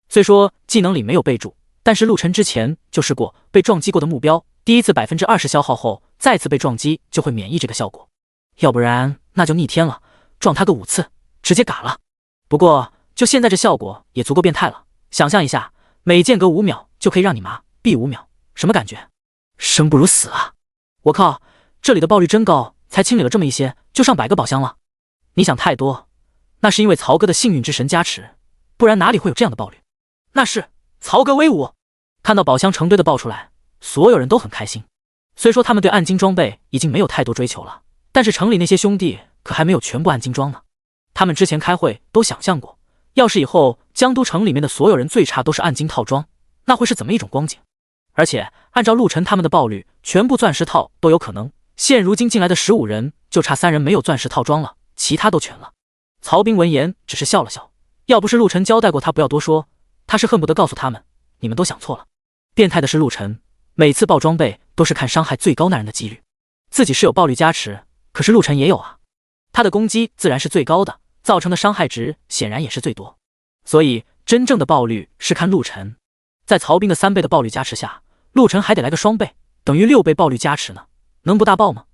虽说技能里没有备注，但是陆晨之前就试过被撞击过的目标，第一次 20% 消耗后，再次被撞击就会免疫这个效果。要不然那就逆天了，撞他个5次，直接嘎了。不过就现在这效果也足够变态了，想象一下，每间隔5秒就可以让你麻痹5秒，什么感觉？生不如死啊！我靠，这里的爆率真高，才清理了这么一些，就上100个宝箱了。你想太多，那是因为曹哥的幸运之神加持，不然哪里会有这样的爆率？那是曹哥威武！看到宝箱成堆的爆出来，所有人都很开心。虽说他们对暗金装备已经没有太多追求了，但是城里那些兄弟可还没有全部暗金装呢。他们之前开会都想象过，要是以后江都城里面的所有人最差都是暗金套装，那会是怎么一种光景？而且按照陆晨他们的爆率，全部钻石套都有可能。现如今进来的15人，就差3人没有钻石套装了，其他都全了。曹兵闻言只是笑了笑，要不是陆晨交代过他不要多说，他是恨不得告诉他们，你们都想错了。变态的是陆晨，每次爆装备都是看伤害最高那人的几率，自己是有爆率加持，可是陆晨也有啊，他的攻击自然是最高的，造成的伤害值显然也是最多，所以真正的爆率是看陆晨。在曹兵的3倍的爆率加持下，陆晨还得来个双倍，等于6倍爆率加持呢，能不大爆吗？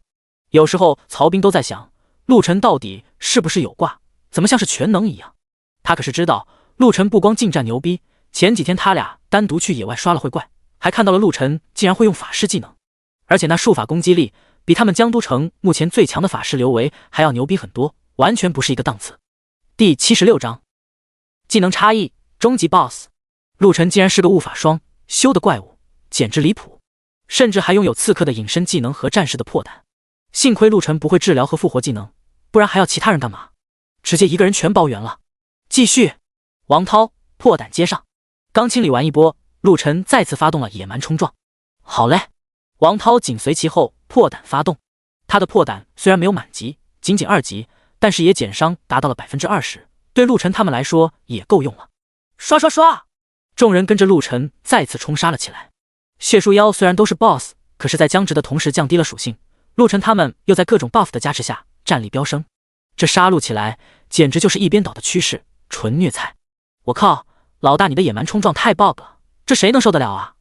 有时候曹兵都在想，陆晨到底是不是有挂，怎么像是全能一样？他可是知道陆晨不光近战牛逼，前几天他俩单独去野外刷了会怪，还看到了陆晨竟然会用法师技能，而且那术法攻击力比他们江都城目前最强的法师刘维还要牛逼很多，完全不是一个档次。第76章技能差异终极 BOSS。 陆晨竟然是个悟法双修的怪物，简直离谱，甚至还拥有刺客的隐身技能和战士的破胆。幸亏陆晨不会治疗和复活技能，不然还要其他人干嘛？直接一个人全包圆了。继续，王涛破胆接上。刚清理完一波，陆晨再次发动了野蛮冲撞。好嘞，王涛紧随其后破胆发动。他的破胆虽然没有满级，仅仅2级，但是也减伤达到了 20%， 对陆晨他们来说也够用了。刷刷刷！众人跟着陆晨再次冲杀了起来。血树妖虽然都是 BOSS， 可是在僵直的同时降低了属性，陆晨他们又在各种 buff 的加持下战力飙升，这杀戮起来简直就是一边倒的趋势，纯虐菜。我靠，老大你的野蛮冲撞太 bug 了，这谁能受得了啊？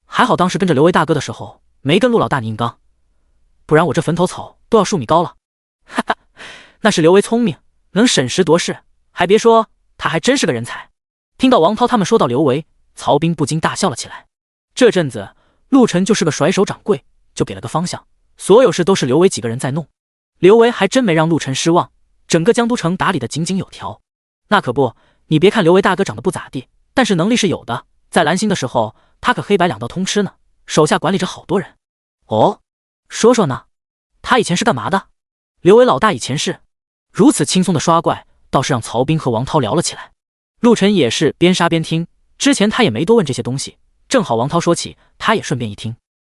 还好当时跟着刘维大哥的时候没跟陆老大你硬刚，不然我这坟头草都要数米高了。哈哈，那是刘维聪明，能审时度势，还别说，他还真是个人才。听到王涛他们说到刘维，曹斌不禁大笑了起来。这阵子陆晨就是个甩手掌柜，就给了个方向，所有事都是刘维几个人在弄。刘维还真没让陆晨失望，整个江都城打理得井井有条。那可不，你别看刘维大哥长得不咋地，但是能力是有的，在蓝星的时候他可黑白2道通吃呢，手下管理着好多人。哦，说说呢，他以前是干嘛的？刘维老大以前是……如此轻松的刷怪，倒是让曹斌和王涛聊了起来。陆晨也是边杀边听，之前他也没多问这些东西，正好王涛说起，他也顺便一听。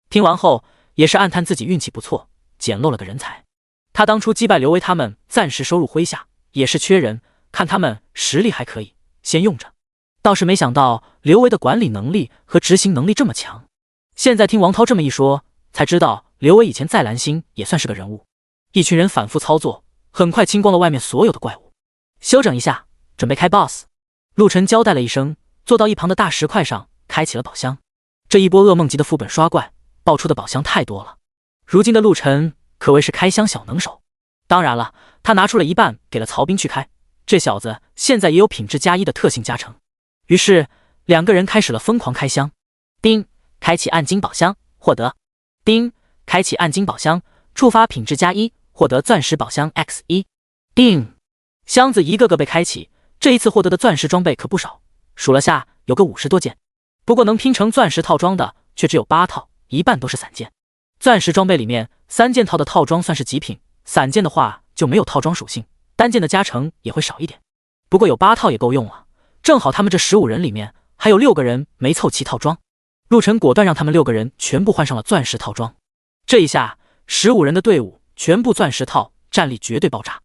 听完后也是暗叹自己运气不错，捡漏了个人才。他当初击败刘维他们，暂时收入麾下，也是缺人，看他们实力还可以，先用着。倒是没想到刘维的管理能力和执行能力这么强。现在听王涛这么一说，才知道刘维以前在蓝星也算是个人物。一群人反复操作，很快清光了外面所有的怪物。休整一下，准备开 BOSS。 陆晨交代了一声，坐到一旁的大石块上开启了宝箱。这一波噩梦级的副本刷怪，爆出的宝箱太多了，如今的陆晨可谓是开箱小能手。当然了，他拿出了一半给了曹斌去开，这小子现在也有品质+1的特性加成。于是两个人开始了疯狂开箱。叮，开启暗金宝箱获得。叮，开启暗金宝箱触发品质+1，获得钻石宝箱 X1。叮，箱子一个个被开启，这一次获得的钻石装备可不少，数了下有个50多件。不过能拼成钻石套装的却只有8套，一半都是散件。钻石装备里面3件套的套装算是极品，散件的话就没有套装属性，单件的加成也会少一点。不过有8套也够用了，正好他们这15人里面还有6个人没凑齐套装。陆晨果断让他们6个人全部换上了钻石套装。这一下15人的队伍全部钻石套，战力绝对爆炸。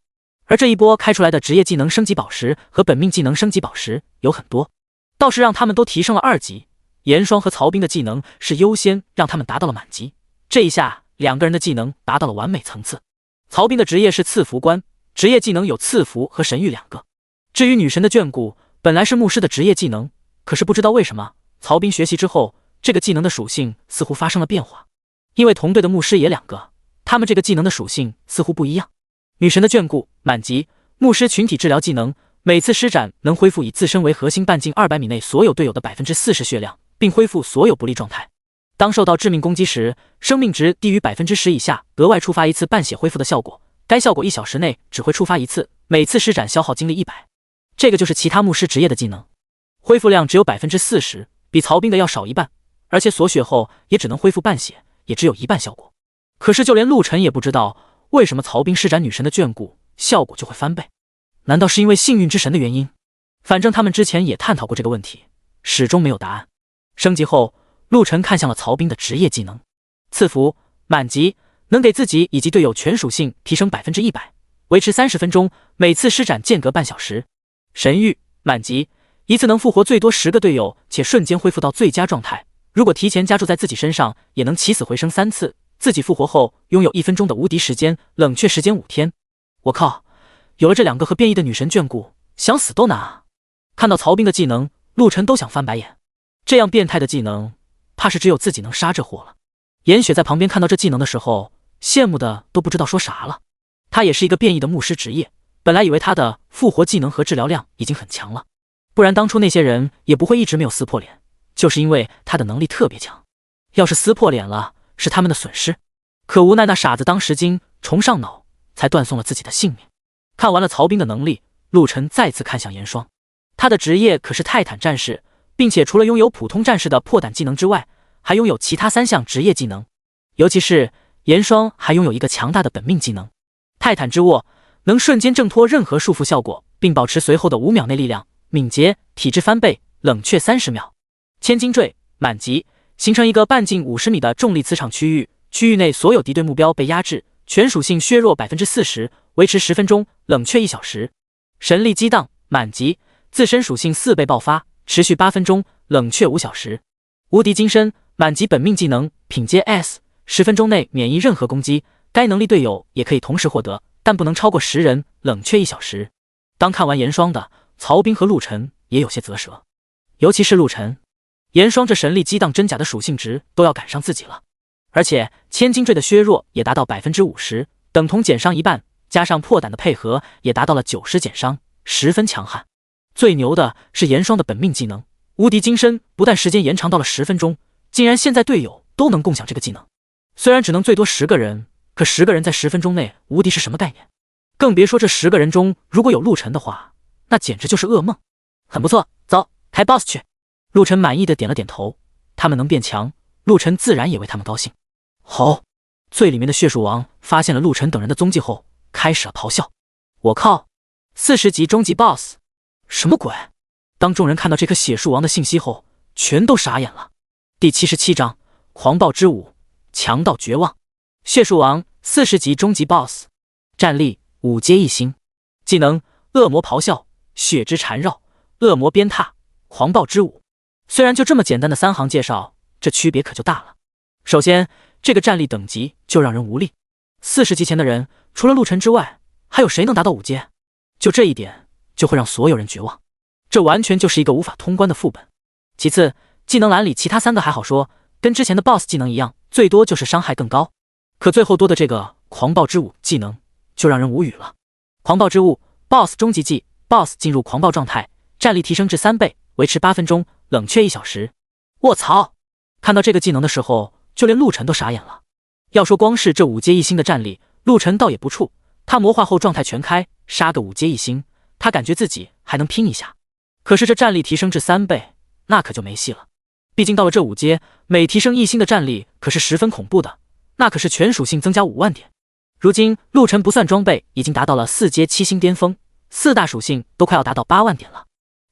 而这一波开出来的职业技能升级宝石和本命技能升级宝石有很多，倒是让他们都提升了2级。严霜和曹斌的技能是优先让他们达到了满级，这一下2个人的技能达到了完美层次。曹斌的职业是赐福官，职业技能有赐福和神谕2个。至于女神的眷顾，本来是牧师的职业技能，可是不知道为什么曹斌学习之后，这个技能的属性似乎发生了变化。因为同队的牧师也2个，他们这个技能的属性似乎不一样。女神的眷顾满级，牧师群体治疗技能，每次施展能恢复以自身为核心半径200米内所有队友的 40% 血量，并恢复所有不利状态。当受到致命攻击时，生命值低于 10% 以下，额外触发一次半血恢复的效果，该效果1小时内只会触发一次，每次施展消耗精力100。这个就是其他牧师职业的技能，恢复量只有 40%， 比曹斌的要少一半，而且锁血后也只能恢复半血，也只有一半效果。可是就连陆晨也不知道为什么曹斌施展女神的眷顾效果就会翻倍，难道是因为幸运之神的原因？反正他们之前也探讨过这个问题，始终没有答案。升级后，陆晨看向了曹斌的职业技能，赐福满级，能给自己以及队友全属性提升 100%， 维持30分钟，每次施展间隔半小时。神谕满级，一次能复活最多10个队友，且瞬间恢复到最佳状态，如果提前加注在自己身上，也能起死回生3次，自己复活后拥有1分钟的无敌时间，冷却时间5天。我靠，有了这2个和变异的女神眷顾，想死都难啊！看到曹斌的技能，陆晨都想翻白眼，这样变态的技能怕是只有自己能杀这货了。严雪在旁边看到这技能的时候，羡慕的都不知道说啥了。他也是一个变异的牧师职业，本来以为他的复活技能和治疗量已经很强了，不然当初那些人也不会一直没有撕破脸，就是因为他的能力特别强。要是撕破脸了，是他们的损失。可无奈那傻子当时惊虫上脑，才断送了自己的性命。看完了曹彬的能力，陆晨再次看向严霜。他的职业可是泰坦战士，并且除了拥有普通战士的破胆技能之外，还拥有其他3项职业技能。尤其是严霜还拥有一个强大的本命技能泰坦之握，能瞬间挣脱任何束缚效果，并保持随后的5秒内力量、敏捷、体质翻倍、冷却30秒。千斤坠满级，形成一个半径50米的重力磁场区域，区域内所有敌对目标被压制，全属性削弱 40%， 维持10分钟，冷却1小时。神力激荡满级，自身属性4倍爆发，持续8分钟，冷却5小时。无敌金身满级，本命技能品阶 S，10分钟内免疫任何攻击，该能力队友也可以同时获得，但不能超过10人，冷却1小时。当看完严霜的，曹彬和陆晨也有些啧舌，尤其是陆晨，严霜这神力激荡真假的属性值都要赶上自己了，而且千斤坠的削弱也达到 50%， 等同减伤一半，加上破胆的配合也达到了90减伤，十分强悍。最牛的是严霜的本命技能无敌金身，不但时间延长到了10分钟，竟然现在队友都能共享这个技能。虽然只能最多10个人，可10个人在10分钟内无敌是什么概念？更别说这10个人中如果有陆晨的话，那简直就是噩梦。很不错，走，开 BOSS 去。陆晨满意的点了点头，他们能变强，陆晨自然也为他们高兴。吼！最里面的血树王发现了陆晨等人的踪迹后，开始了咆哮。我靠！40级终极 BOSS！ 什么鬼？当众人看到这颗血树王的信息后，全都傻眼了。第77章狂暴之舞，强到绝望。血树王40级终极 BOSS， 战力5阶1星，技能恶魔咆哮、血之缠绕、恶魔鞭挞、狂暴之舞。虽然就这么简单的3行介绍，这区别可就大了。首先，这个战力等级就让人无力。40级前的人，除了陆晨之外，还有谁能达到5阶？就这一点，就会让所有人绝望。这完全就是一个无法通关的副本。其次，技能栏里其他3个还好说，跟之前的 BOSS 技能一样，最多就是伤害更高。可最后多的这个狂暴之舞技能，就让人无语了。狂暴之舞 BOSS 终极技 ，BOSS 进入狂暴状态，战力提升至3倍，维持8分钟，冷却1小时。卧槽！看到这个技能的时候，就连陆晨都傻眼了。要说光是这5阶1星的战力，陆晨倒也不怵，他魔化后状态全开，杀个5阶1星，他感觉自己还能拼一下。可是这战力提升至3倍，那可就没戏了。毕竟到了这5阶，每提升1星的战力可是十分恐怖的，那可是全属性增加5万点。如今陆晨不算装备，已经达到了4阶7星巅峰，4大属性都快要达到8万点了。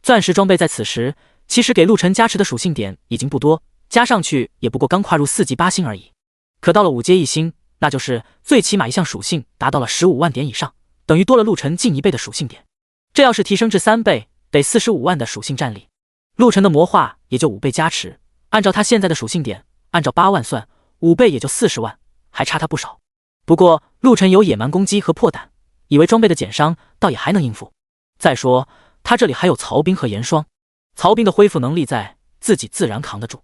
钻石装备在此时其实给陆晨加持的属性点已经不多，加上去也不过刚跨入4级8星而已。可到了5阶1星，那就是最起码一项属性达到了15万点以上，等于多了陆晨近1倍的属性点。这要是提升至3倍，得45万的属性战力。陆晨的魔化也就5倍加持，按照他现在的属性点，按照8万算，5倍也就40万，还差他不少。不过陆晨有野蛮攻击和破胆，以为装备的减伤倒也还能应付。再说他这里还有曹彬和严霜，曹彬的恢复能力在，自己自然扛得住。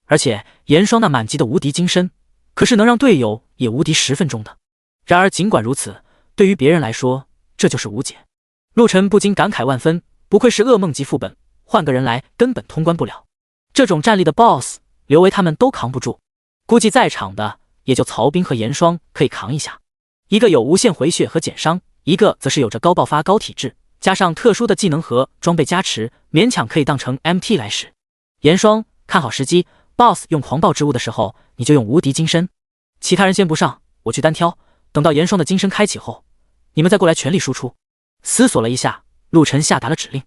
而且严霜那满级的无敌金身，可是能让队友也无敌10分钟的。然而尽管如此，对于别人来说，这就是无解。陆晨不禁感慨万分，不愧是噩梦级副本，换个人来根本通关不了。这种战力的 BOSS， 刘维他们都扛不住，估计在场的也就曹彬和严霜可以扛一下。一个有无限回血和减伤，一个则是有着高爆发高体质，加上特殊的技能和装备加持，勉强可以当成 MT 来使。严霜，看好时机， BOSS 用狂暴之物的时候，你就用无敌金身。其他人先不上，我去单挑，等到严霜的金身开启后，你们再过来全力输出。思索了一下，陆晨下达了指令。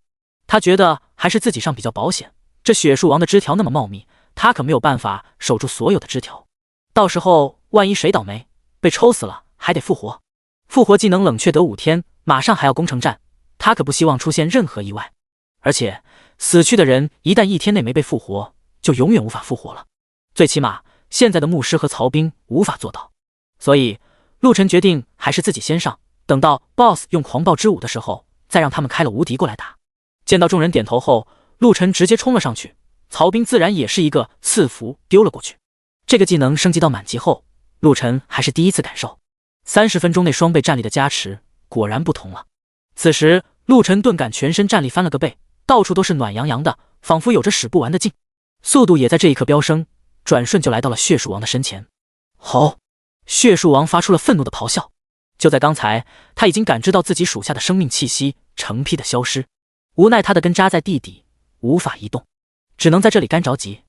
他觉得还是自己上比较保险，这血树王的枝条那么茂密，他可没有办法守住所有的枝条，到时候万一谁倒霉被抽死了还得复活。复活技能冷却得5天，马上还要攻城战，他可不希望出现任何意外。而且死去的人一旦1天内没被复活，就永远无法复活了，最起码现在的牧师和曹彬无法做到。所以陆晨决定还是自己先上，等到 BOSS 用狂暴之舞的时候，再让他们开了无敌过来打。见到众人点头后，陆晨直接冲了上去，曹彬自然也是一个赐福丢了过去。这个技能升级到满级后，陆晨还是第一次感受， 30分钟内双倍战力的加持果然不同了。此时陆晨顿感全身战力翻了个倍，到处都是暖洋洋的，仿佛有着使不完的劲，速度也在这一刻飙升，转瞬就来到了血树王的身前。吼！血树王发出了愤怒的咆哮。就在刚才，他已经感知到自己属下的生命气息成批的消失，无奈他的根扎在地底，无法移动，只能在这里干着急。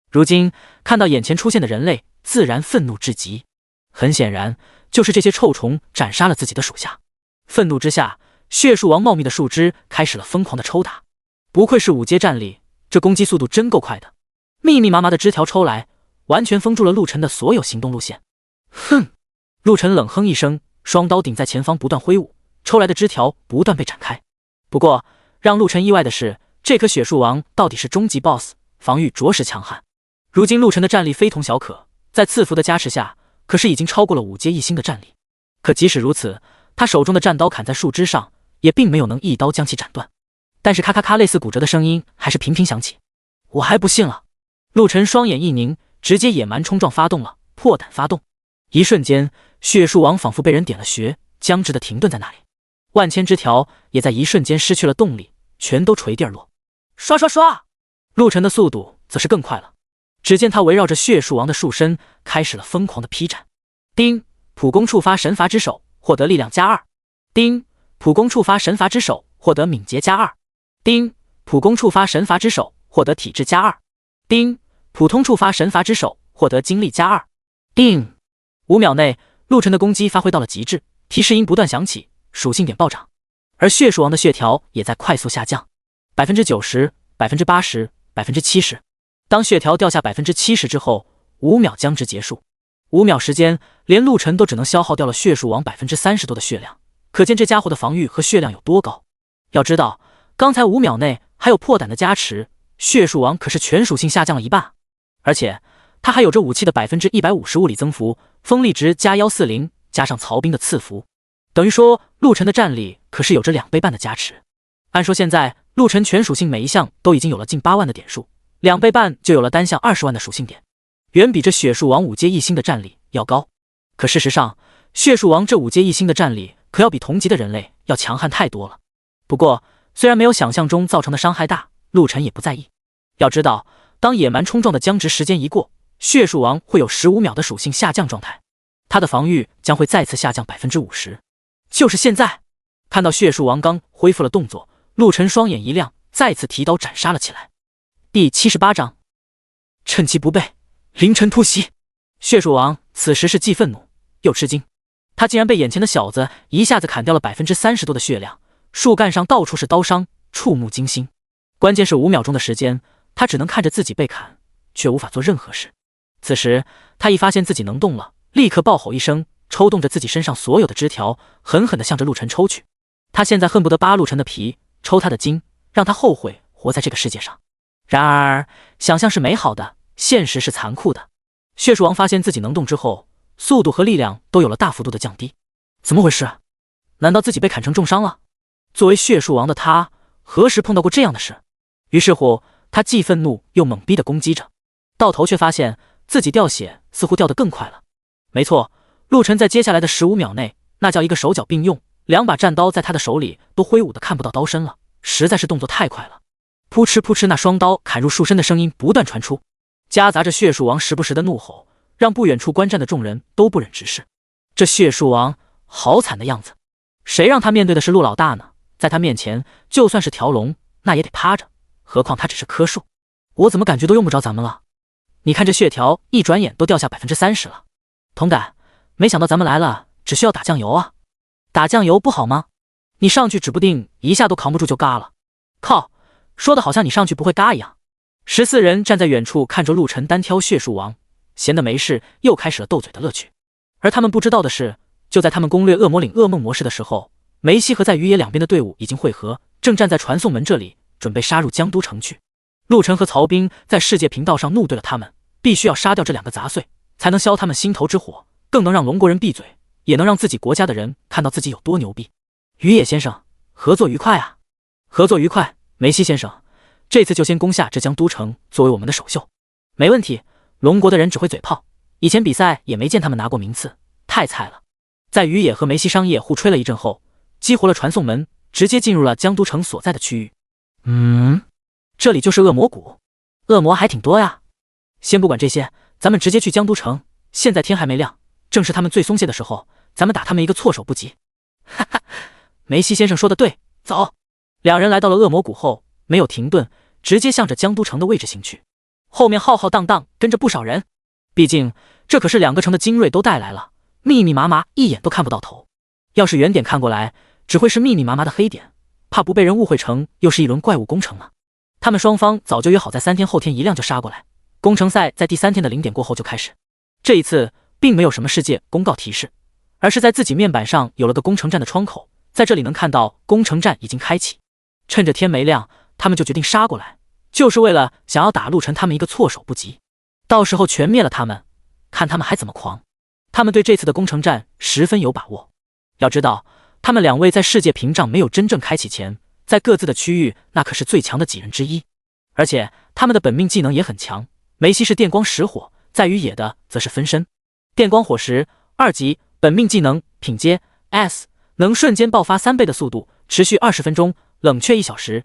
如今看到眼前出现的人类，自然愤怒至极。很显然，就是这些臭虫斩杀了自己的属下。愤怒之下，血树王茂密的树枝开始了疯狂的抽打。不愧是5阶战力，这攻击速度真够快的。密密麻麻的枝条抽来，完全封住了陆晨的所有行动路线。哼！陆晨冷哼一声，双刀顶在前方不断挥舞，抽来的枝条不断被展开。不过让陆晨意外的是，这棵血树王到底是终极 BOSS， 防御着实强悍。如今陆晨的战力非同小可，在赐福的加持下，可是已经超过了5阶1星的战力。可即使如此，他手中的战刀砍在树枝上，也并没有能一刀将其斩断。但是咔咔咔类似骨折的声音还是频频响起。我还不信了！陆晨双眼一凝，直接野蛮冲撞发动了，破胆发动。一瞬间，血树王仿佛被人点了穴，僵直的停顿在那里。万千枝条也在一瞬间失去了动力，全都垂地而落。刷刷刷！陆晨的速度则是更快了。只见他围绕着血树王的树身开始了疯狂的劈斩。叮！普攻触发神罚之手，获得力量+2。叮！普攻触发神罚之手，获得敏捷+2。叮！普攻触发神罚之手，获得体质+2。叮！普通触发神罚之手，获得精力+2。叮！5秒内，陆晨的攻击发挥到了极致，提示音不断响起，属性点暴涨。而血树王的血条也在快速下降，90%、80%、70%。当血条掉下70%之后，5秒将之结束。5秒时间，连陆晨都只能消耗掉了血树王30%多的血量，可见这家伙的防御和血量有多高。要知道，刚才5秒内还有破胆的加持，血树王可是全属性下降了一半，而且他还有着武器的150%物理增幅，锋利值+140，加上曹兵的赐福，等于说陆晨的战力可是有着2倍半的加持。按说现在陆晨全属性每一项都已经有了近8万的点数，2倍半就有了单项20万的属性点，远比这血树王5阶1星的战力要高。可事实上，血树王这5阶1星的战力可要比同级的人类要强悍太多了。不过虽然没有想象中造成的伤害大，陆晨也不在意。要知道，当野蛮冲撞的僵直时间一过，血树王会有15秒的属性下降状态，他的防御将会再次下降50%。就是现在！看到血树王刚恢复了动作，陆晨双眼一亮，再次提刀斩杀了起来。第78章，趁其不备，凌晨突袭。血树王此时是既愤怒又吃惊，他竟然被眼前的小子一下子砍掉了30%多的血量，树干上到处是刀伤，触目惊心。关键是5秒钟的时间，他只能看着自己被砍，却无法做任何事。此时他一发现自己能动了，立刻暴吼一声，抽动着自己身上所有的枝条，狠狠地向着陆晨抽去。他现在恨不得扒陆晨的皮，抽他的筋，让他后悔活在这个世界上。然而想象是美好的，现实是残酷的。血树王发现自己能动之后，速度和力量都有了大幅度的降低。怎么回事？难道自己被砍成重伤了？作为血树王的他，何时碰到过这样的事？于是乎，他既愤怒又猛逼地攻击着，到头却发现自己掉血似乎掉得更快了。没错，陆晨在接下来的15秒内，那叫一个手脚并用，2把战刀在他的手里都挥舞得看不到刀身了，实在是动作太快了。扑哧扑哧，那双刀砍入树身的声音不断传出，夹杂着血树王时不时的怒吼，让不远处观战的众人都不忍直视。这血树王好惨的样子，谁让他面对的是陆老大呢？在他面前，就算是条龙，那也得趴着，何况他只是棵树。我怎么感觉都用不着咱们了？你看这血条一转眼都掉下30%了。同感，没想到咱们来了，只需要打酱油啊！打酱油不好吗？你上去指不定一下都扛不住就嘎了。靠，说的好像你上去不会嘎一样。14人站在远处看着陆晨单挑血树王，闲得没事又开始了斗嘴的乐趣。而他们不知道的是，就在他们攻略恶魔岭噩梦模式的时候，梅西和在于野两边的队伍已经汇合，正站在传送门这里准备杀入江都城去。陆晨和曹兵在世界频道上怒对了他们，必须要杀掉这2个杂碎，才能消他们心头之火，更能让龙国人闭嘴，也能让自己国家的人看到自己有多牛逼。于野先生，合作愉快啊！合作愉快，梅西先生，这次就先攻下这江都城作为我们的首秀。没问题，龙国的人只会嘴炮，以前比赛也没见他们拿过名次，太菜了。在于野和梅西商业互吹了一阵后，激活了传送门，直接进入了江都城所在的区域。这里就是恶魔谷，恶魔还挺多呀。先不管这些，咱们直接去江都城。现在天还没亮，正是他们最松懈的时候，咱们打他们一个措手不及。哈哈，梅西先生说的对，走。两人来到了恶魔谷后，没有停顿，直接向着江都城的位置行去。后面浩浩荡荡跟着不少人，毕竟这可是2个城的精锐都带来了，密密麻麻，一眼都看不到头。要是远点看过来，只会是密密麻麻的黑点，怕不被人误会成又是一轮怪物工程呢。他们双方早就约好在3天后天一亮就杀过来，工程赛在第3天的0点过后就开始。这一次并没有什么世界公告提示，而是在自己面板上有了个工程站的窗口，在这里能看到工程站已经开启。趁着天没亮，他们就决定杀过来，就是为了想要打陆晨他们一个措手不及，到时候全灭了他们，看他们还怎么狂。他们对这次的工程战十分有把握。要知道，他们2位在世界屏障没有真正开启前，在各自的区域那可是最强的几人之一，而且他们的本命技能也很强。梅西是电光石火，在于野的则是分身。电光火石2级本命技能品阶 S， 能瞬间爆发3倍的速度，持续20分钟，冷却1小时。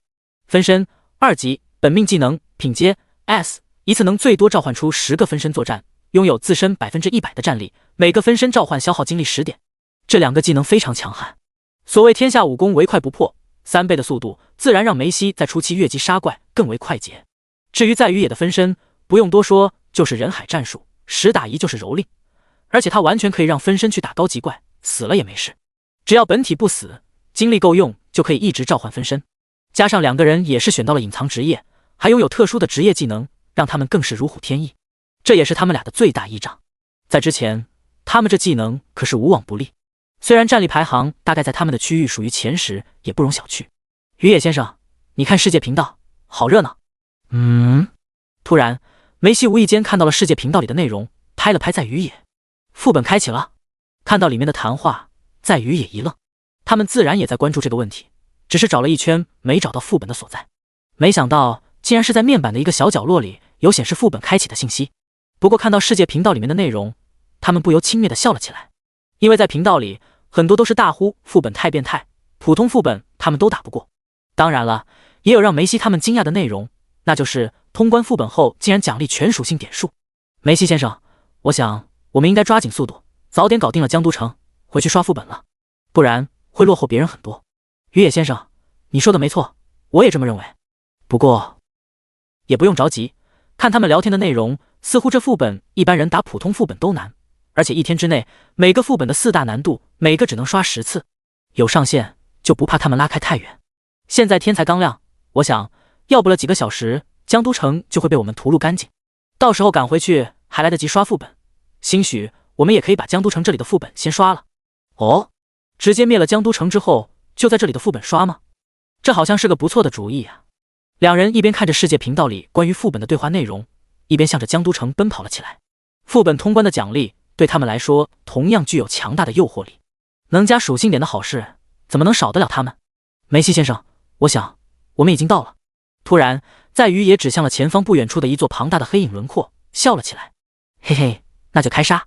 分身2级本命技能品阶 S， 一次能最多召唤出10个分身作战，拥有自身 100% 的战力，每个分身召唤消耗精力10点。这2个技能非常强悍。所谓天下武功唯快不破，3倍的速度自然让梅西在初期越级杀怪更为快捷。至于在于野的分身，不用多说，就是人海战术，10打1就是蹂躏，而且他完全可以让分身去打高级怪，死了也没事，只要本体不死，精力够用，就可以一直召唤分身。加上2个人也是选到了隐藏职业，还拥有特殊的职业技能，让他们更是如虎添翼，这也是他们俩的最大依仗。在之前，他们这技能可是无往不利，虽然战力排行大概在他们的区域属于前10，也不容小觑。于野先生，你看世界频道好热闹。突然梅西无意间看到了世界频道里的内容，拍了拍在于野。副本开启了。看到里面的谈话，在于野一愣。他们自然也在关注这个问题，只是找了一圈没找到副本的所在，没想到竟然是在面板的一个小角落里有显示副本开启的信息。不过看到世界频道里面的内容，他们不由轻蔑地笑了起来，因为在频道里很多都是大呼副本太变态，普通副本他们都打不过。当然了，也有让梅西他们惊讶的内容，那就是通关副本后竟然奖励全属性点数。梅西先生，我想我们应该抓紧速度，早点搞定了江都城，回去刷副本了，不然会落后别人很多。于野先生，你说的没错，我也这么认为。不过也不用着急，看他们聊天的内容，似乎这副本一般人打普通副本都难，而且1天之内每个副本的4大难度，每个只能刷10次，有上限就不怕他们拉开太远。现在天才刚亮，我想要不了几个小时，江都城就会被我们屠戮干净，到时候赶回去还来得及刷副本，兴许我们也可以把江都城这里的副本先刷了。哦，直接灭了江都城之后，就在这里的副本刷吗？这好像是个不错的主意啊。2人一边看着世界频道里关于副本的对话内容，一边向着江都城奔跑了起来。副本通关的奖励对他们来说同样具有强大的诱惑力，能加属性点的好事怎么能少得了他们？梅西先生，我想我们已经到了。突然在于也指向了前方不远处的一座庞大的黑影轮廓，笑了起来。嘿嘿，那就开杀。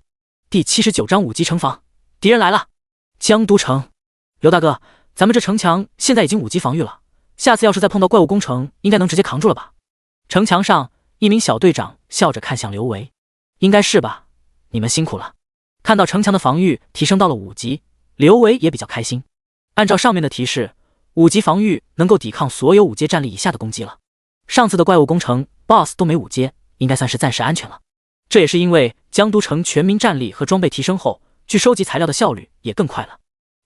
第79章5级城防，敌人来了。江都城，刘大哥，咱们这城墙现在已经5级防御了，下次要是再碰到怪物工程，应该能直接扛住了吧？城墙上一名小队长笑着看向刘维。应该是吧，你们辛苦了。看到城墙的防御提升到了5级，刘维也比较开心。按照上面的提示，5级防御能够抵抗所有5阶战力以下的攻击了。上次的怪物工程 BOSS 都没5阶，应该算是暂时安全了。这也是因为江都城全民战力和装备提升后，去收集材料的效率也更快了。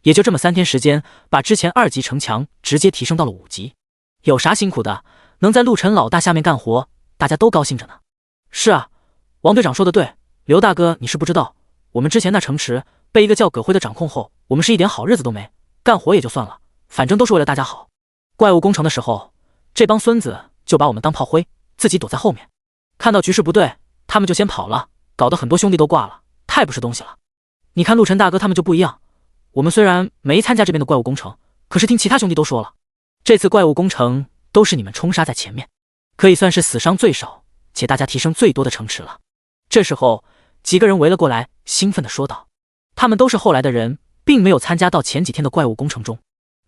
也就这么3天时间，把之前2级城墙直接提升到了5级。有啥辛苦的，能在陆晨老大下面干活，大家都高兴着呢。是啊，王队长说的对，刘大哥你是不知道，我们之前那城池被一个叫葛辉的掌控后，我们是一点好日子都没，干活也就算了，反正都是为了大家好。怪物工程的时候，这帮孙子就把我们当炮灰，自己躲在后面，看到局势不对，他们就先跑了，搞得很多兄弟都挂了，太不是东西了。你看陆晨大哥他们就不一样，我们虽然没参加这边的怪物工程，可是听其他兄弟都说了，这次怪物工程都是你们冲杀在前面，可以算是死伤最少且大家提升最多的城池了。这时候几个人围了过来，兴奋地说道。他们都是后来的人，并没有参加到前几天的怪物工程中。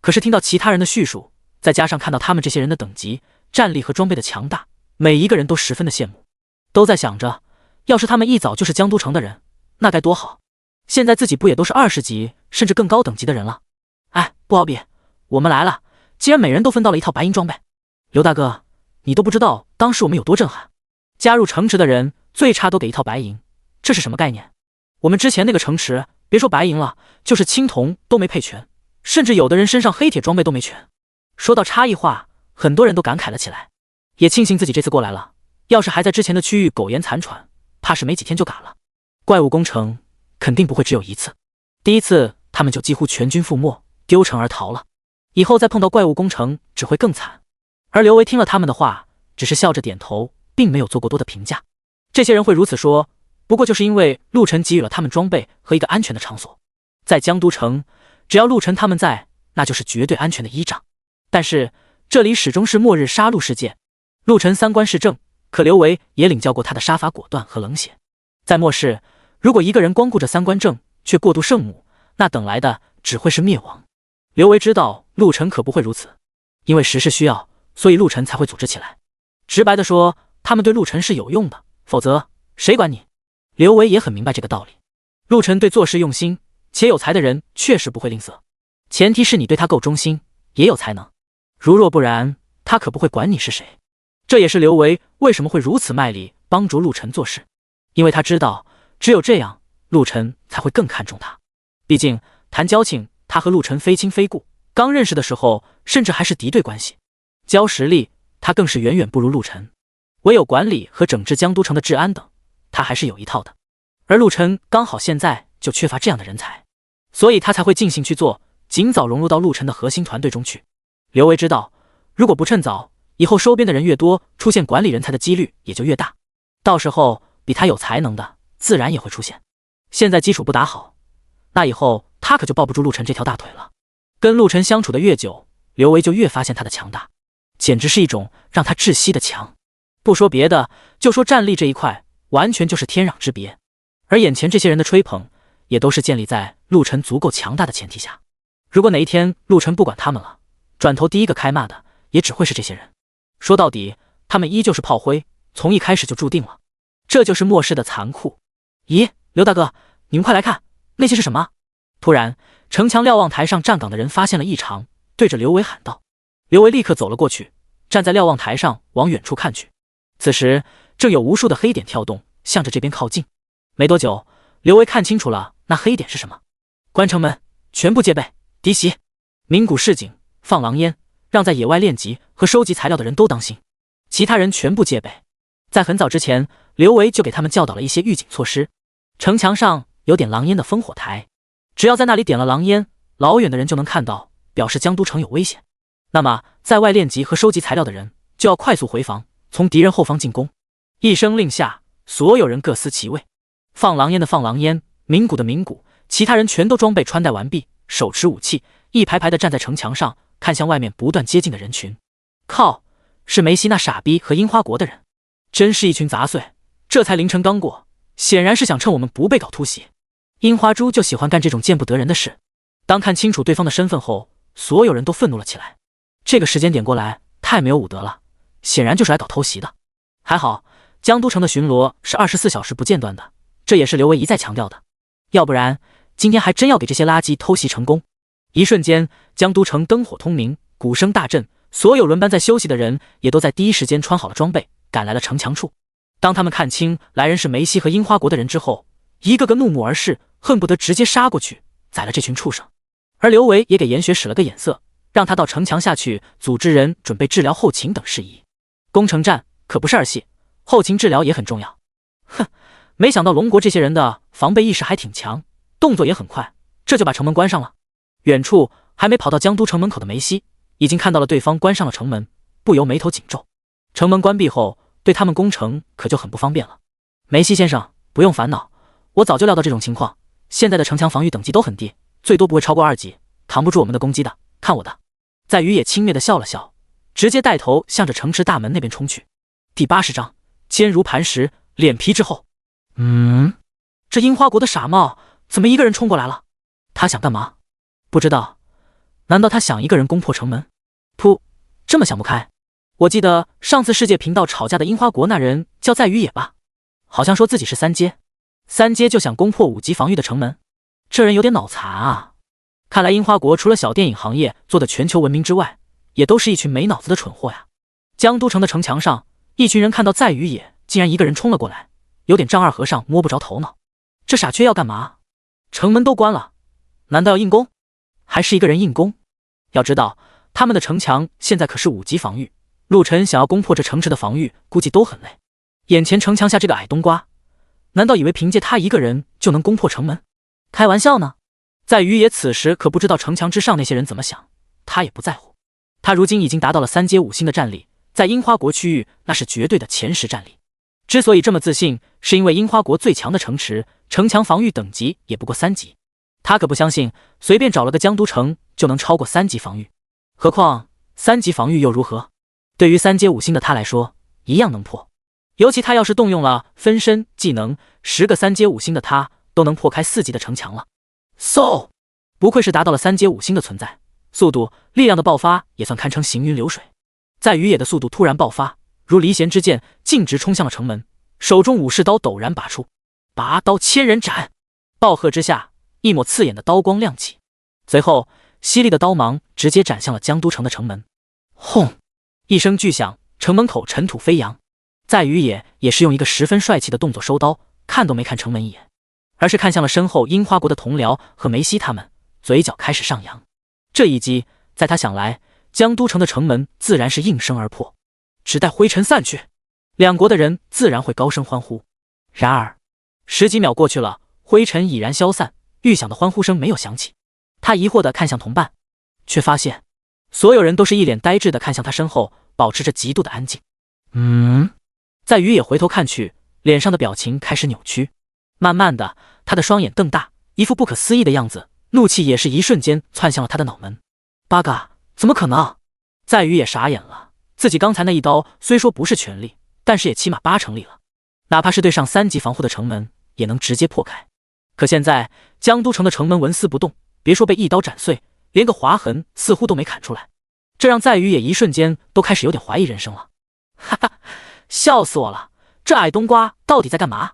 可是听到其他人的叙述，再加上看到他们这些人的等级、战力和装备的强大，每一个人都十分的羡慕，都在想着，要是他们一早就是江都城的人，那该多好。现在自己不也都是20级甚至更高等级的人了？哎，不好比，我们来了，既然每人都分到了一套白银装备。刘大哥，你都不知道当时我们有多震撼。加入城池的人最差都给一套白银，这是什么概念？我们之前那个城池，别说白银了，就是青铜都没配全，甚至有的人身上黑铁装备都没全。说到差异化，很多人都感慨了起来，也庆幸自己这次过来了，要是还在之前的区域苟延残喘，怕是没几天就嘎了。怪物工程肯定不会只有一次，第一次他们就几乎全军覆没，丢城而逃了，以后再碰到怪物工程只会更惨。而刘维听了他们的话，只是笑着点头，并没有做过多的评价。这些人会如此说，不过就是因为陆晨给予了他们装备和一个安全的场所。在江都城，只要陆晨他们在，那就是绝对安全的依仗。但是这里始终是末日杀戮世界，陆晨三观是正，可刘维也领教过他的杀伐果断和冷血。在末世，如果一个人光顾着三观正，却过度圣母，那等来的只会是灭亡。刘维知道陆晨可不会如此，因为时势需要，所以陆晨才会组织起来。直白的说，他们对陆晨是有用的，否则谁管你？刘维也很明白这个道理。陆晨对做事用心且有才的人确实不会吝啬，前提是你对他够忠心，也有才能。如若不然，他可不会管你是谁。这也是刘维为什么会如此卖力帮助陆晨做事，因为他知道只有这样，陆晨才会更看重他。毕竟谈交情，他和陆晨非亲非故，刚认识的时候甚至还是敌对关系。交实力，他更是远远不如陆晨。唯有管理和整治江都城的治安等，他还是有一套的。而陆晨刚好现在就缺乏这样的人才，所以他才会尽心去做，尽早融入到陆晨的核心团队中去。刘维知道，如果不趁早，以后收编的人越多，出现管理人才的几率也就越大，到时候比他有才能的自然也会出现。现在基础不打好，那以后他可就抱不住陆晨这条大腿了。跟陆晨相处的越久，刘维就越发现他的强大，简直是一种让他窒息的强。不说别的，就说战力这一块，完全就是天壤之别。而眼前这些人的吹捧，也都是建立在陆晨足够强大的前提下。如果哪一天陆晨不管他们了，转头第一个开骂的也只会是这些人。说到底，他们依旧是炮灰，从一开始就注定了。这就是末世的残酷。咦，刘大哥，你们快来看，那些是什么？突然，城墙瞭望台上站岗的人发现了异常，对着刘维喊道。刘维立刻走了过去，站在瞭望台上往远处看去。此时正有无数的黑点跳动，向着这边靠近。没多久，刘维看清楚了那黑点是什么。关城门，全部戒备，敌袭。鸣鼓示警，放狼烟，让在野外练级和收集材料的人都当心，其他人全部戒备。在很早之前，刘维就给他们教导了一些预警措施。城墙上有点狼烟的烽火台，只要在那里点了狼烟，老远的人就能看到，表示江都城有危险。那么在外练级和收集材料的人就要快速回防，从敌人后方进攻。一声令下，所有人各司其位，放狼烟的放狼烟，鸣鼓的鸣鼓，其他人全都装备穿戴完毕，手持武器，一排排的站在城墙上，看向外面不断接近的人群。靠，是梅西那傻逼和樱花国的人，真是一群杂碎。这才凌晨刚过，显然是想趁我们不备搞突袭。樱花猪就喜欢干这种见不得人的事。当看清楚对方的身份后，所有人都愤怒了起来。这个时间点过来太没有武德了，显然就是来搞偷袭的。还好江都城的巡逻是24小时不间断的，这也是刘维一再强调的，要不然今天还真要给这些垃圾偷袭成功。一瞬间，江都城灯火通明，鼓声大震，所有轮班在休息的人也都在第一时间穿好了装备，赶来了城墙处。当他们看清来人是梅西和樱花国的人之后，一个个怒目而视，恨不得直接杀过去宰了这群畜生。而刘维也给严雪使了个眼色，让他到城墙下去组织人准备治疗后勤等事宜。攻城战可不是儿戏，后勤治疗也很重要。哼，没想到龙国这些人的防备意识还挺强，动作也很快，这就把城门关上了。远处还没跑到江都城门口的梅西，已经看到了对方关上了城门，不由眉头紧皱。城门关闭后，对他们攻城可就很不方便了。梅西先生，不用烦恼，我早就料到这种情况，现在的城墙防御等级都很低，最多不会超过2级，扛不住我们的攻击的，看我的。在于野轻蔑地笑了笑，直接带头向着城池大门那边冲去。第80章，坚如磐石，脸皮之厚。这樱花国的傻帽怎么一个人冲过来了？他想干嘛？不知道。难道他想一个人攻破城门？噗，这么想不开。我记得上次世界频道吵架的樱花国那人叫在于野吧，好像说自己是三阶就想攻破5级防御的城门，这人有点脑残啊。看来樱花国除了小电影行业做的全球闻名之外，也都是一群没脑子的蠢货呀。江都城的城墙上，一群人看到在于野竟然一个人冲了过来，有点丈二和尚摸不着头脑。这傻缺要干嘛？城门都关了，难道要硬攻？还是一个人硬攻？要知道他们的城墙现在可是5级防御，陆晨想要攻破这城池的防御估计都很累。眼前城墙下这个矮冬瓜，难道以为凭借他一个人就能攻破城门？开玩笑呢。在于野此时可不知道城墙之上那些人怎么想，他也不在乎。他如今已经达到了3阶5星的战力，在樱花国区域那是绝对的前10战力。之所以这么自信，是因为樱花国最强的城池城墙防御等级也不过3级，他可不相信随便找了个江都城就能超过3级防御。何况3级防御又如何？对于3阶5星的他来说，一样能破。尤其他要是动用了分身技能，10个3阶5星的他都能破开4级的城墙了。不愧是达到了3阶5星的存在，速度、力量的爆发也算堪称行云流水。在于野的速度突然爆发，如离弦之箭，径直冲向了城门，手中武士刀陡然拔出，拔刀千人斩。暴喝之下，一抹刺眼的刀光亮起，随后犀利的刀芒直接斩向了江都城的城门。轰！一声巨响，城门口尘土飞扬。在于野也是用一个十分帅气的动作收刀，看都没看城门一眼，而是看向了身后樱花国的同僚和梅西他们，嘴角开始上扬。这一击，在他想来，江都城的城门自然是应声而破。只待灰尘散去，两国的人自然会高声欢呼。然而10几秒过去了，灰尘已然消散，预想的欢呼声没有响起。他疑惑地看向同伴，却发现所有人都是一脸呆滞地看向他身后，保持着极度的安静。在于野回头看去，脸上的表情开始扭曲，慢慢的，他的双眼瞪大，一副不可思议的样子，怒气也是一瞬间窜向了他的脑门。八嘎，怎么可能？在于也傻眼了，自己刚才那一刀虽说不是全力，但是也起码80%力了，哪怕是对上3级防护的城门，也能直接破开。可现在江都城的城门纹丝不动，别说被一刀斩碎，连个划痕似乎都没砍出来，这让在于也一瞬间都开始有点怀疑人生了。哈哈，笑死我了，这矮冬瓜到底在干嘛？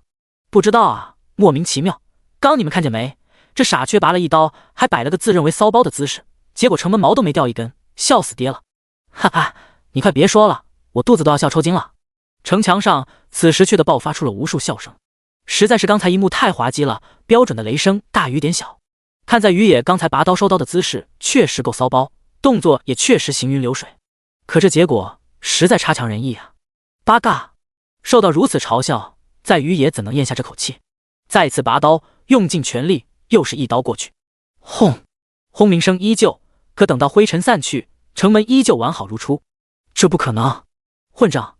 不知道啊，莫名其妙。刚你们看见没？这傻缺拔了一刀，还摆了个自认为骚包的姿势，结果城门毛都没掉一根，笑死爹了。哈哈，你快别说了，我肚子都要笑抽筋了。城墙上此时却的爆发出了无数笑声，实在是刚才一幕太滑稽了，标准的雷声大雨点小。看在于野刚才拔刀收刀的姿势确实够骚包，动作也确实行云流水，可这结果实在差强人意啊。八嘎，受到如此嘲笑，在于野怎能咽下这口气？再次拔刀，用尽全力，又是一刀过去。轰！轰鸣声依旧，可等到灰尘散去，城门依旧完好如初。这不可能！混账！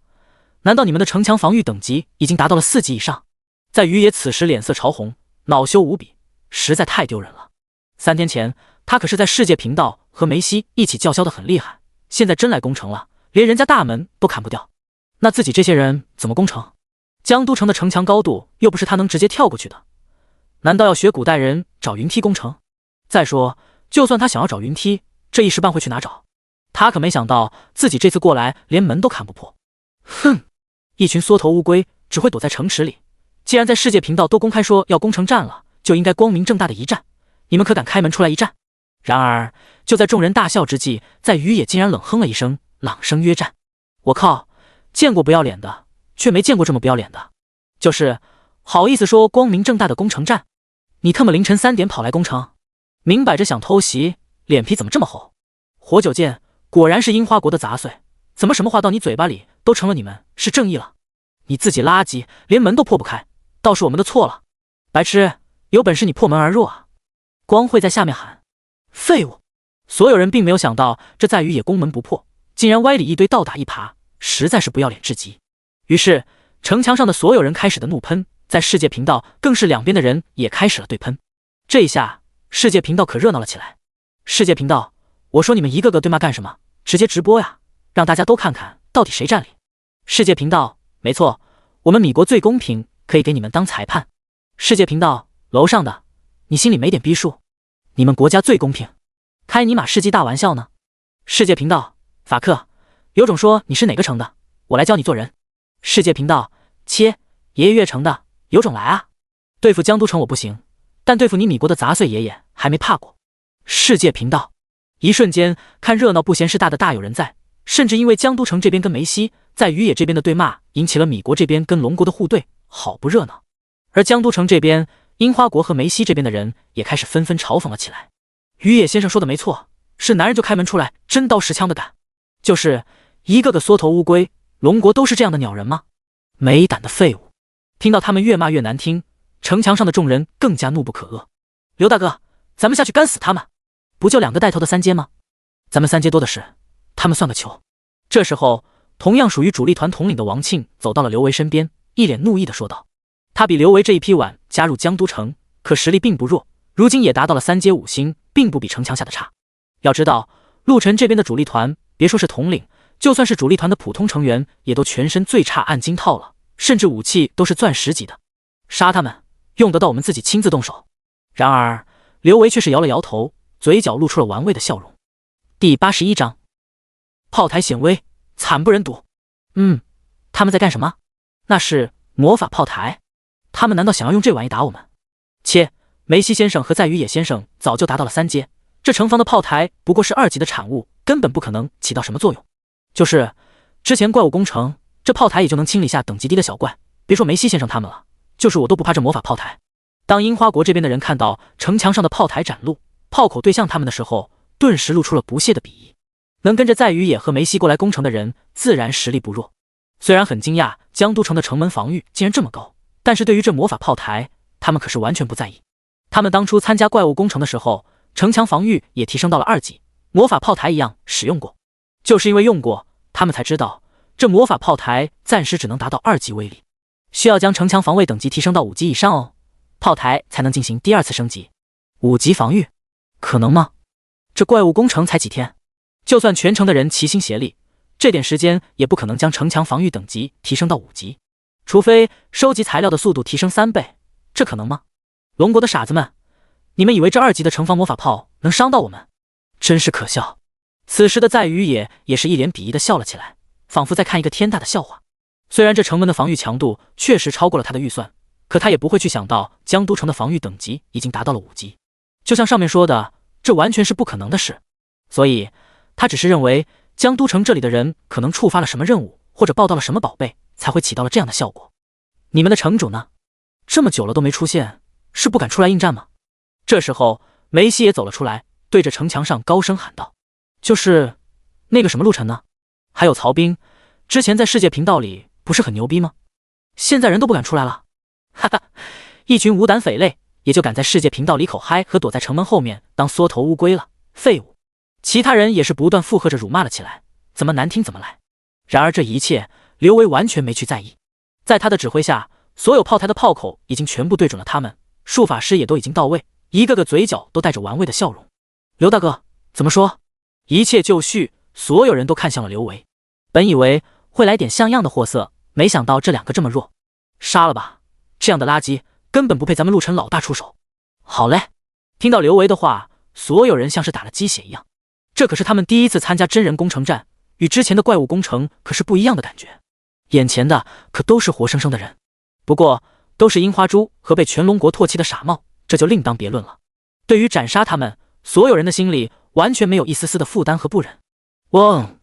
难道你们的城墙防御等级已经达到了4级以上？在于野此时脸色潮红，恼羞无比，实在太丢人了。3天前，他可是在世界频道和梅西一起叫嚣的很厉害，现在真来攻城了，连人家大门都砍不掉，那自己这些人怎么攻城？江都城的城墙高度又不是他能直接跳过去的，难道要学古代人找云梯攻城？再说，就算他想要找云梯，这一时半会去哪找？他可没想到自己这次过来连门都砍不破。哼，一群缩头乌龟只会躲在城池里，既然在世界频道都公开说要攻城战了，就应该光明正大的一战，你们可敢开门出来一战？然而就在众人大笑之际，在于野竟然冷哼了一声，朗声约战。我靠，见过不要脸的，却没见过这么不要脸的，就是好意思说光明正大的攻城战？你特么凌晨3点跑来攻城，明摆着想偷袭，脸皮怎么这么厚？活久见，果然是樱花国的杂碎，怎么什么话到你嘴巴里都成了你们是正义了？你自己垃圾，连门都破不开，倒是我们的错了。白痴，有本事你破门而入啊！光会在下面喊废物。所有人并没有想到，这在于也攻门不破，竟然歪理一堆倒打一耙，实在是不要脸至极。于是城墙上的所有人开始的怒喷，在世界频道更是两边的人也开始了对喷。这一下世界频道可热闹了起来。世界频道，我说你们一个个对骂干什么？直接直播呀，让大家都看看到底谁占理。世界频道，没错，我们米国最公平，可以给你们当裁判。世界频道，楼上的，你心里没点逼数？你们国家最公平，开尼玛世纪大玩笑呢！世界频道，法克，有种说你是哪个城的，我来教你做人。世界频道，切，爷爷越城的，有种来啊！对付江都城我不行，但对付你米国的杂碎爷爷还没怕过。世界频道，一瞬间看热闹不嫌事大的大有人在，甚至因为江都城这边跟梅西在于野这边的对骂，引起了米国这边跟龙国的互对，好不热闹。而江都城这边，樱花国和梅西这边的人也开始纷纷嘲讽了起来。于野先生说的没错，是男人就开门出来，真刀实枪的干。就是一个个缩头乌龟，龙国都是这样的鸟人吗？没胆的废物！听到他们越骂越难听，城墙上的众人更加怒不可遏。刘大哥，咱们下去干死他们！不就2个带头的三阶吗？咱们三阶多的是，他们算个球。这时候，同样属于主力团统领的王庆走到了刘维身边，一脸怒意地说道：“他比刘维这一批晚加入江都城，可实力并不弱，如今也达到了3阶5星，并不比城墙下的差。要知道，陆晨这边的主力团，别说是统领，就算是主力团的普通成员，也都全身最差暗金套了，甚至武器都是钻10级的。杀他们，用得到我们自己亲自动手。”然而，刘维却是摇了摇头，嘴角露出了玩味的笑容。第81章，炮台显威，惨不忍睹。他们在干什么？那是魔法炮台。他们难道想要用这玩意打我们？切，梅西先生和在于野先生早就达到了3阶，这城防的炮台不过是2级的产物，根本不可能起到什么作用。就是之前怪物攻城，这炮台也就能清理下等级低的小怪，别说梅西先生他们了，就是我都不怕这魔法炮台。当樱花国这边的人看到城墙上的炮台展露，炮口对向他们的时候，顿时露出了不屑的鄙夷。能跟着在于野和梅西过来攻城的人，自然实力不弱。虽然很惊讶江都城的城门防御竟然这么高，但是对于这魔法炮台，他们可是完全不在意。他们当初参加怪物攻城的时候，城墙防御也提升到了2级，魔法炮台一样使用过。就是因为用过，他们才知道这魔法炮台暂时只能达到2级威力，需要将城墙防卫等级提升到5级以上哦，炮台才能进行第2次升级。5级防御，可能吗？这怪物攻城才几天，就算全城的人齐心协力，这点时间也不可能将城墙防御等级提升到5级，除非收集材料的速度提升3倍，这可能吗？龙国的傻子们，你们以为这2级的城防魔法炮能伤到我们？真是可笑。此时的在于也是一脸鄙夷的笑了起来，仿佛在看一个天大的笑话。虽然这城门的防御强度确实超过了他的预算，可他也不会去想到江都城的防御等级已经达到了5级。就像上面说的，这完全是不可能的事。所以他只是认为江都城这里的人可能触发了什么任务，或者抱到了什么宝贝，才会起到了这样的效果。你们的城主呢？这么久了都没出现，是不敢出来应战吗？这时候梅西也走了出来，对着城墙上高声喊道：“就是那个什么陆晨呢？还有曹兵，之前在世界频道里不是很牛逼吗？现在人都不敢出来了。哈哈，一群无胆匪类，也就敢在世界频道里口嗨和躲在城门后面当缩头乌龟了，废物！”其他人也是不断附和着辱骂了起来，怎么难听怎么来。然而这一切，刘维完全没去在意。在他的指挥下，所有炮台的炮口已经全部对准了他们，术法师也都已经到位，一个个嘴角都带着玩味的笑容。刘大哥，怎么说？一切就绪，所有人都看向了刘维。本以为会来点像样的货色，没想到这2个这么弱，杀了吧！这样的垃圾根本不配咱们陆晨老大出手。好嘞！听到刘维的话，所有人像是打了鸡血一样。这可是他们第一次参加真人攻城战，与之前的怪物攻城可是不一样的感觉。眼前的可都是活生生的人，不过都是樱花猪和被全龙国唾弃的傻帽，这就另当别论了。对于斩杀他们，所有人的心里完全没有一丝丝的负担和不忍。嗡！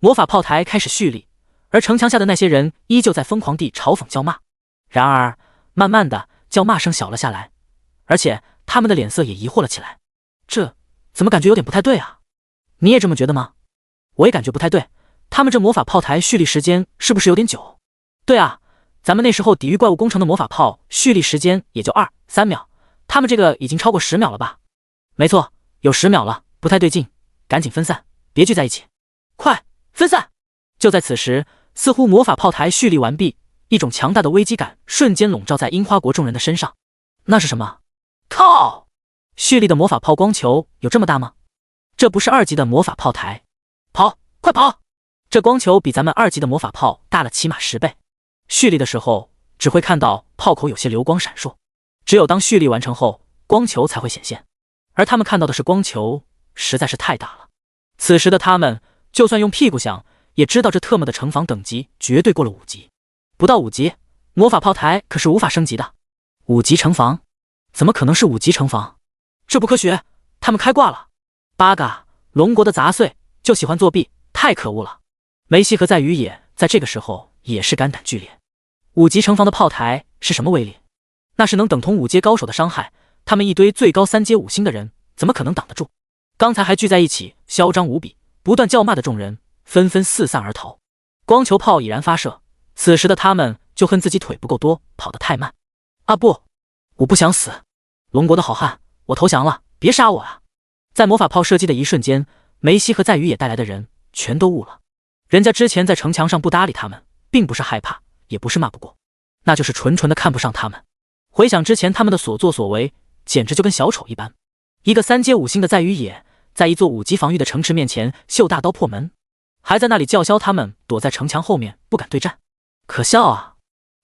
魔法炮台开始蓄力，而城墙下的那些人依旧在疯狂地嘲讽叫骂。然而慢慢的叫骂声小了下来，而且他们的脸色也疑惑了起来。这怎么感觉有点不太对啊？你也这么觉得吗？我也感觉不太对，他们这魔法炮台蓄力时间是不是有点久？对啊，咱们那时候抵御怪物攻城的魔法炮蓄力时间也就2、3秒，他们这个已经超过10秒了吧？没错，有10秒了，不太对劲，赶紧分散，别聚在一起。快分散！就在此时，似乎魔法炮台蓄力完毕，一种强大的危机感瞬间笼罩在樱花国众人的身上。那是什么？靠！蓄力的魔法炮光球有这么大吗？这不是2级的魔法炮台，跑，快跑！这光球比咱们2级的魔法炮大了起码10倍。蓄力的时候，只会看到炮口有些流光闪烁，只有当蓄力完成后，光球才会显现。而他们看到的是光球，实在是太大了。此时的他们就算用屁股想，也知道这特么的城防等级绝对过了5级。不到5级，魔法炮台可是无法升级的。5级城防？怎么可能是5级城防？这不科学！他们开挂了。八嘎，龙国的杂碎就喜欢作弊，太可恶了。梅西和在于野在这个时候也是肝胆俱裂。5级城防的炮台是什么威力？那是能等同5阶高手的伤害，他们一堆最高3阶5星的人怎么可能挡得住？刚才还聚在一起嚣张无比不断叫骂的众人纷纷四散而逃。光球炮已然发射，此时的他们就恨自己腿不够多，跑得太慢。啊不，我不想死！龙国的好汉，我投降了，别杀我啊！在魔法炮射击的一瞬间，梅西和在于野带来的人全都悟了。人家之前在城墙上不搭理他们，并不是害怕，也不是骂不过，那就是纯纯的看不上他们。回想之前他们的所作所为，简直就跟小丑一般。一个3阶5星的在于野，在一座5级防御的城池面前秀大刀破门，还在那里叫嚣他们躲在城墙后面不敢对战。可笑啊！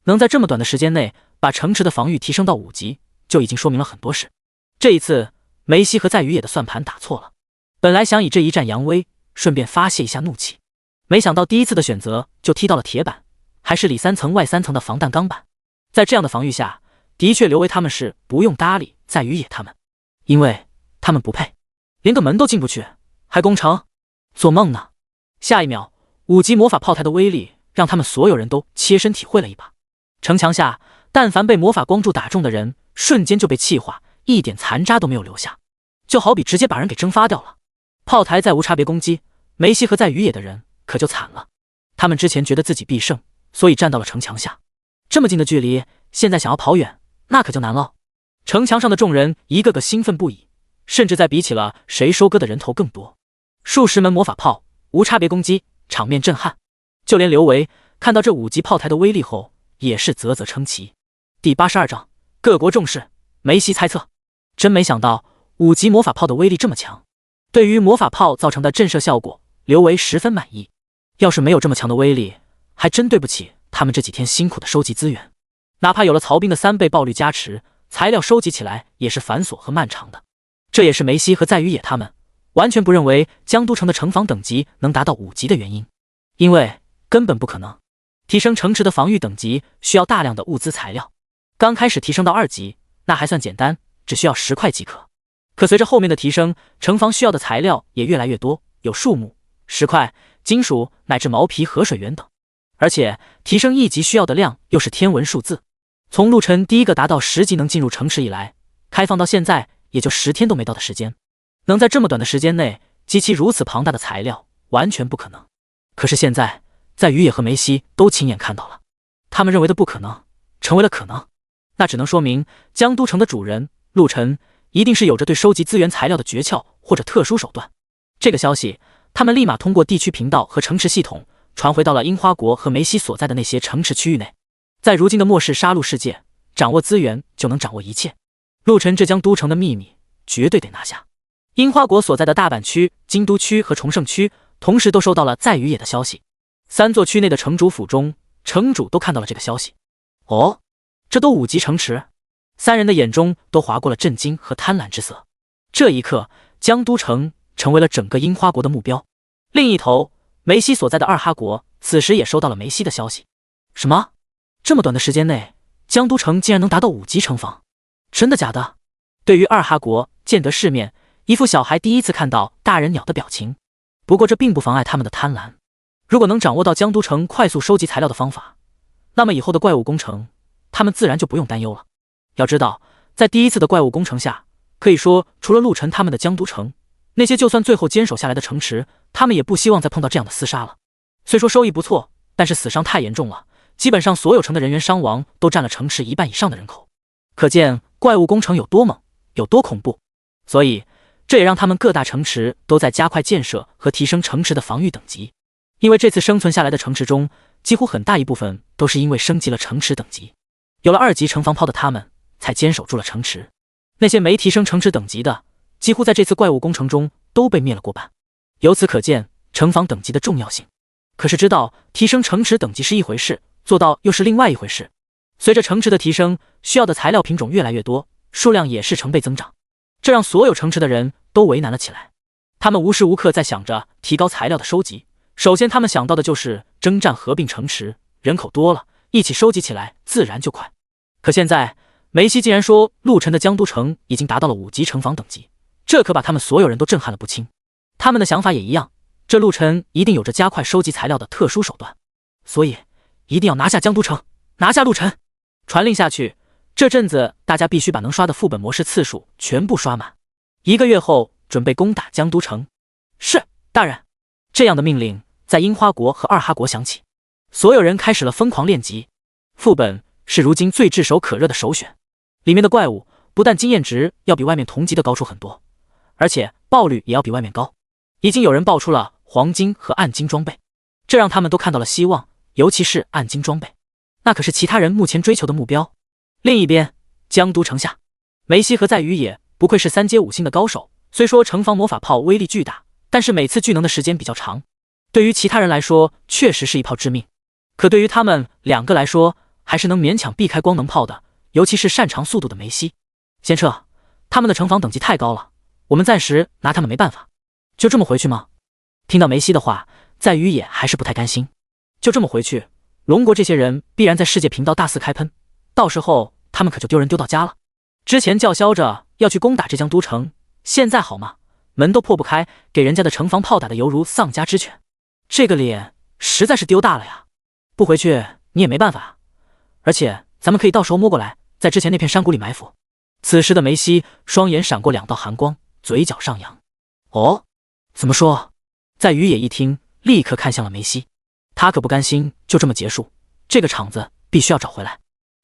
能在这么短的时间内把城池的防御提升到5级，就已经说明了很多事。这一次梅西和在于野的算盘打错了，本来想以这一战扬威，顺便发泄一下怒气，没想到第一次的选择就踢到了铁板，还是里3层外3层的防弹钢板。在这样的防御下，的确刘维他们是不用搭理在于野他们，因为他们不配，连个门都进不去，还攻城？做梦呢！下一秒，5级魔法炮台的威力让他们所有人都切身体会了一把。城墙下，但凡被魔法光柱打中的人，瞬间就被气化，一点残渣都没有留下，就好比直接把人给蒸发掉了。炮台再无差别攻击，梅西和在于野的人可就惨了。他们之前觉得自己必胜，所以站到了城墙下，这么近的距离，现在想要跑远，那可就难了。城墙上的众人一个个兴奋不已，甚至在比起了谁收割的人头更多。数十门魔法炮无差别攻击，场面震撼。就连刘维看到这5级炮台的威力后，也是啧啧称奇。第82章，各国重视。梅西猜测，真没想到5级魔法炮的威力这么强。对于魔法炮造成的震慑效果，刘维十分满意。要是没有这么强的威力，还真对不起他们这几天辛苦的收集资源。哪怕有了曹兵的3倍爆率加持，材料收集起来也是繁琐和漫长的。这也是梅西和在于野他们完全不认为江都城的城防等级能达到5级的原因，因为根本不可能。提升城池的防御等级需要大量的物资材料，刚开始提升到2级，那还算简单，只需要10块即可。可随着后面的提升，城防需要的材料也越来越多，有树木、石块、金属乃至毛皮和水源等。而且提升1级需要的量又是天文数字。从陆晨第一个达到10级能进入城池以来，开放到现在也就10天都没到的时间，能在这么短的时间内集齐如此庞大的材料，完全不可能。可是现在，在于野和梅西都亲眼看到了，他们认为的不可能成为了可能，那只能说明江都城的主人陆晨一定是有着对收集资源材料的诀窍或者特殊手段。这个消息他们立马通过地区频道和城池系统传回到了樱花国和梅西所在的那些城池区域内。在如今的末世杀戮世界，掌握资源就能掌握一切，陆晨这江都城的秘密绝对得拿下。樱花国所在的大阪区、京都区和重盛区同时都收到了在于野的消息，3座区内的城主府中，城主都看到了这个消息。哦，这都5级城池？3人的眼中都划过了震惊和贪婪之色。这一刻，江都城成为了整个樱花国的目标。另一头，梅西所在的二哈国此时也收到了梅西的消息。什么？这么短的时间内，江都城竟然能达到5级城防？真的假的？对于二哈国见得世面，一副小孩第一次看到大人鸟的表情。不过这并不妨碍他们的贪婪。如果能掌握到江都城快速收集材料的方法，那么以后的怪物工程，他们自然就不用担忧了。要知道，在第一次的怪物工程下，可以说除了陆晨他们的江都城，那些就算最后坚守下来的城池，他们也不希望再碰到这样的厮杀了。虽说收益不错，但是死伤太严重了，基本上所有城的人员伤亡都占了城池1半以上的人口，可见怪物工程有多猛，有多恐怖。所以这也让他们各大城池都在加快建设和提升城池的防御等级。因为这次生存下来的城池中，几乎很大一部分都是因为升级了城池等级，有了2级城防炮的他们才坚守住了城池。那些没提升城池等级的，几乎在这次怪物工程中都被灭了过半。由此可见城防等级的重要性。可是知道提升城池等级是一回事，做到又是另外一回事。随着城池的提升，需要的材料品种越来越多，数量也是成倍增长。这让所有城池的人都为难了起来。他们无时无刻在想着提高材料的收集，首先他们想到的就是征战合并城池，人口多了，一起收集起来自然就快。可现在梅西竟然说陆沉的江都城已经达到了5级城防等级，这可把他们所有人都震撼了不轻。他们的想法也一样，这陆沉一定有着加快收集材料的特殊手段，所以一定要拿下江都城，拿下陆沉。传令下去，这阵子大家必须把能刷的副本模式次数全部刷满。1个月后准备攻打江都城。是，大人。这样的命令在樱花国和二哈国响起，所有人开始了疯狂练级。副本是如今最炙手可热的首选，里面的怪物不但经验值要比外面同级的高出很多，而且爆率也要比外面高。已经有人爆出了黄金和暗金装备，这让他们都看到了希望，尤其是暗金装备，那可是其他人目前追求的目标。另一边，江都城下，梅西和在宇野不愧是3阶5星的高手，虽说城防魔法炮威力巨大，但是每次聚能的时间比较长，对于其他人来说确实是一炮致命，可对于他们2个来说还是能勉强避开光能炮的，尤其是擅长速度的梅西。先撤，他们的城防等级太高了，我们暂时拿他们没办法。就这么回去吗？听到梅西的话，在宇野还是不太甘心。就这么回去，龙国这些人必然在世界频道大肆开喷，到时候他们可就丢人丢到家了。之前叫嚣着要去攻打这江都城，现在好吗？门都破不开，给人家的城防炮打得犹如丧家之犬，这个脸实在是丢大了呀！不回去你也没办法，而且咱们可以到时候摸过来，在之前那片山谷里埋伏。此时的梅西双眼闪过2道寒光，嘴角上扬。哦，怎么说？在宇野一听，立刻看向了梅西，他可不甘心就这么结束，这个场子必须要找回来。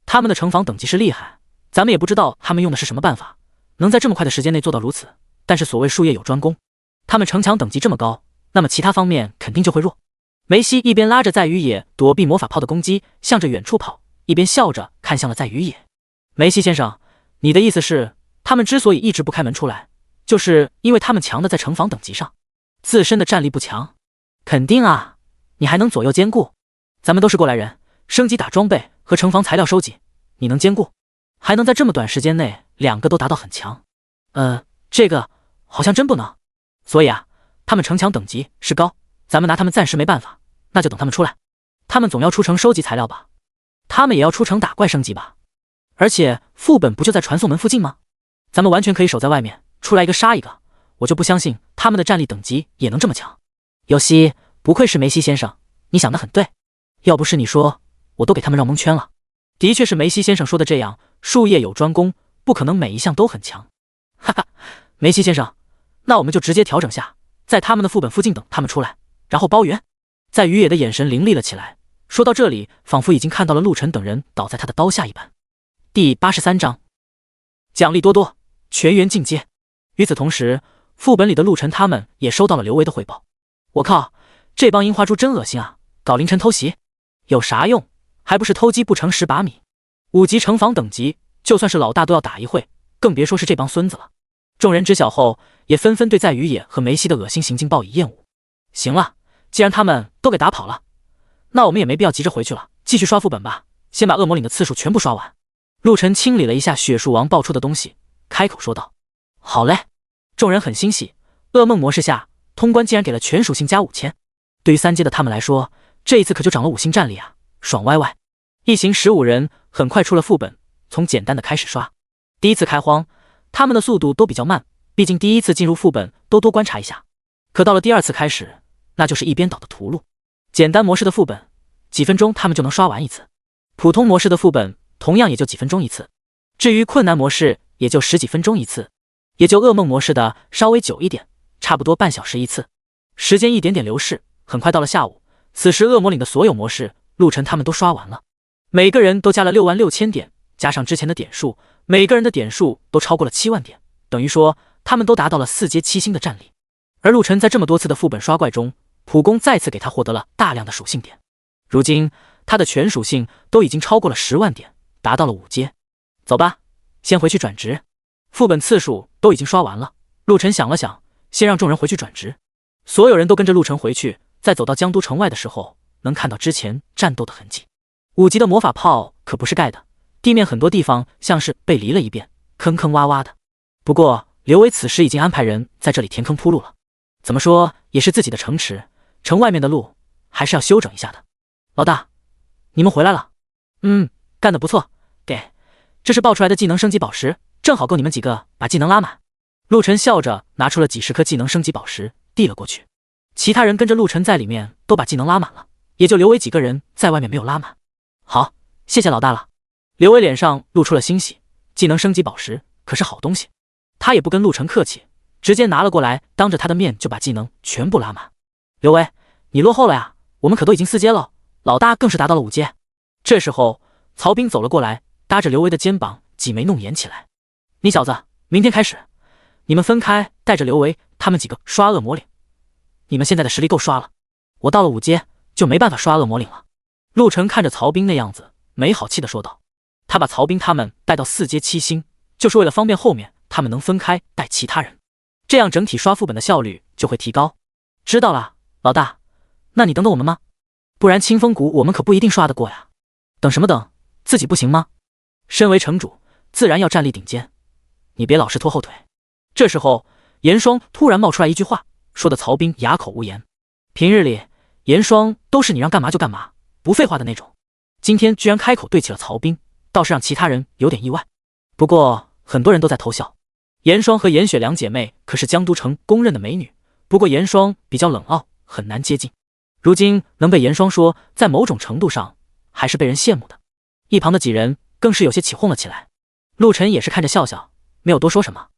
他们的城防等级是厉害，咱们也不知道他们用的是什么办法，能在这么快的时间内做到如此。但是所谓术业有专攻，他们城墙等级这么高，那么其他方面肯定就会弱。梅西一边拉着在宇野躲避魔法炮的攻击，向着远处跑，一边笑着看向了在宇野。梅西先生，你的意思是，他们之所以一直不开门出来，就是因为他们强的在城防等级上，自身的战力不强？肯定啊，你还能左右兼顾？咱们都是过来人，升级打装备和城防材料收集，你能兼顾？还能在这么短时间内2个都达到很强？这个好像真不能。所以啊，他们城墙等级是高，咱们拿他们暂时没办法，那就等他们出来。他们总要出城收集材料吧？他们也要出城打怪升级吧？而且副本不就在传送门附近吗？咱们完全可以守在外面，出来一个杀一个。我就不相信他们的战力等级也能这么强。尤西，不愧是梅西先生，你想得很对。要不是你说，我都给他们绕蒙圈了。的确是梅西先生说的这样，术业有专攻，不可能每一项都很强。哈哈，梅西先生，那我们就直接调整下，在他们的副本附近等他们出来，然后包圆。在宇野的眼神凌厉了起来，说到这里，仿佛已经看到了陆沉等人倒在他的刀下一般。第83章，奖励多多，全员进阶。与此同时，副本里的陆沉他们也收到了刘维的汇报。我靠，这帮樱花猪真恶心啊！搞凌晨偷袭，有啥用？还不是偷鸡不成蚀把米。5级城防等级，就算是老大都要打一会，更别说是这帮孙子了。众人知晓后，也纷纷对在宇野和梅西的恶心行径报以厌恶。行了，既然他们都给打跑了，那我们也没必要急着回去了，继续刷副本吧，先把恶魔岭的次数全部刷完。陆沉清理了一下血树王爆出的东西，开口说道：好嘞。众人很欣喜，噩梦模式下通关竟然给了全属性加5000，对于3阶的他们来说，这一次可就涨了5星战力啊，爽歪歪。一行15人很快出了副本，从简单的开始刷。第一次开荒，他们的速度都比较慢，毕竟第一次进入副本都多观察一下。可到了第2次开始，那就是一边倒的屠戮。简单模式的副本几分钟他们就能刷完一次，普通模式的副本同样也就几分钟一次，至于困难模式也就10几分钟一次，也就噩梦模式的稍微久一点，差不多半小时一次。时间一点点流逝，很快到了下午。此时恶魔岭的所有模式，陆沉他们都刷完了，每个人都加了66000点，加上之前的点数，每个人的点数都超过了7万点，等于说他们都达到了4阶7星的战力。而陆沉在这么多次的副本刷怪中，普攻再次给他获得了大量的属性点，如今他的全属性都已经超过了10万点，达到了5阶。走吧，先回去转职。副本次数都已经刷完了，陆沉想了想，先让众人回去转职。所有人都跟着陆沉回去，在走到江都城外的时候，能看到之前战斗的痕迹。5级的魔法炮可不是盖的，地面很多地方像是被犁了一遍，坑坑洼洼的。不过刘维此时已经安排人在这里填坑铺路了。怎么说也是自己的城池，城外面的路还是要修整一下的。老大，你们回来了。干得不错，给，这是爆出来的技能升级宝石，正好够你们几个把技能拉满。陆晨笑着拿出了几十颗技能升级宝石，递了过去。其他人跟着陆晨在里面都把技能拉满了，也就刘维几个人在外面没有拉满。好，谢谢老大了。刘维脸上露出了欣喜，技能升级宝石可是好东西，他也不跟陆晨客气，直接拿了过来，当着他的面就把技能全部拉满。刘维，你落后了呀，我们可都已经4阶了，老大更是达到了5阶。这时候曹兵走了过来，搭着刘维的肩膀，挤眉弄眼起来。你小子，明天开始，你们分开带着刘维他们几个刷恶魔岭。你们现在的实力够刷了，我到了5阶就没办法刷恶魔岭了。陆晨看着曹兵那样子，没好气的说道。他把曹兵他们带到4阶7星，就是为了方便后面他们能分开带其他人，这样整体刷副本的效率就会提高。知道了，老大，那你等等我们吗？不然清风谷我们可不一定刷得过呀。等什么等，自己不行吗？身为城主，自然要站立顶尖，你别老是拖后腿。这时候严霜突然冒出来一句话，说的曹兵哑口无言。平日里严霜都是你让干嘛就干嘛，不废话的那种，今天居然开口对起了曹兵，倒是让其他人有点意外。不过很多人都在偷笑。严霜和严雪两姐妹可是江都城公认的美女，不过严霜比较冷傲，很难接近。如今能被严霜说，在某种程度上还是被人羡慕的。一旁的几人更是有些起哄了起来。陆晨也是看着笑笑，没有多说什么。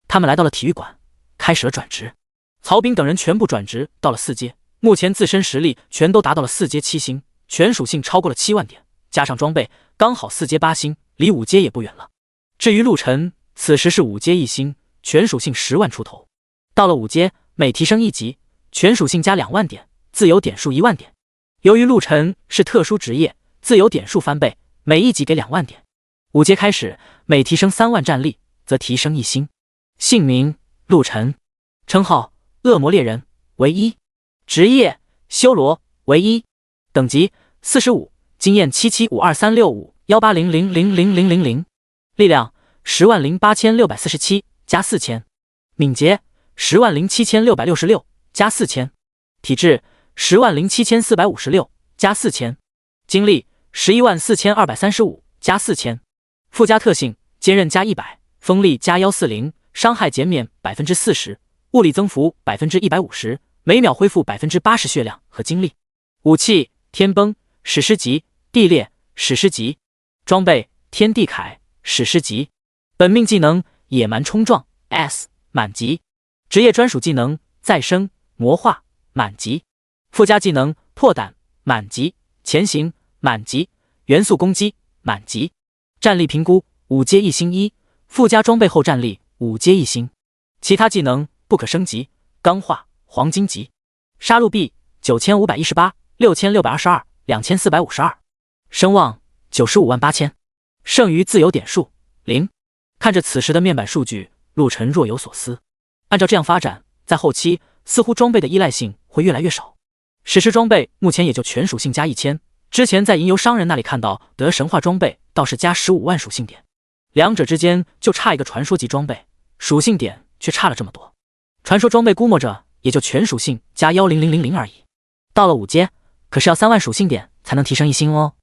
他们来到了体育馆，开始了转职。曹兵等人全部转职到了4阶，目前自身实力全都达到了4阶7星，全属性超过了7万点，加上装备刚好4阶8星，离5阶也不远了。至于陆晨，此时是5阶1星，全属性10万出头。到了5阶，每提升1级，全属性加2万点，自由点数1万点。由于陆晨是特殊职业，自由点数翻倍，每1级给2万点。5阶开始，每提升3万战力，则提升1星。姓名陆晨，称号恶魔猎人，为1，职业修罗，为1，等级45，经验7752365180000000，力量108647加4000，敏捷107666加4000，体质107456加4000，精力114235加4000，附加特性坚韧加100，锋利加140，伤害减免40%，物理增幅150%，每秒恢复80%血量和精力。武器天崩，史诗级，地裂，史诗级。装备天地铠，史诗级。本命技能野蛮冲撞 S 满级。职业专属技能再生魔化满级。附加技能破胆满级，前行满级，元素攻击满级。战力评估5阶1星1，附加装备后战力5阶1星。其他技能不可升级，钢化黄金级。杀戮币9518 6622 2452，声望958000，剩余自由点数0。看着此时的面板数据，陆晨若有所思。按照这样发展，在后期似乎装备的依赖性会越来越少。史诗装备目前也就全属性加1000，之前在吟游商人那里看到得神话装备倒是加15万属性点，两者之间就差一个传说级装备，属性点却差了这么多。传说装备估摸着也就全属性加10000而已。到了5阶，可是要3万属性点才能提升1星哦。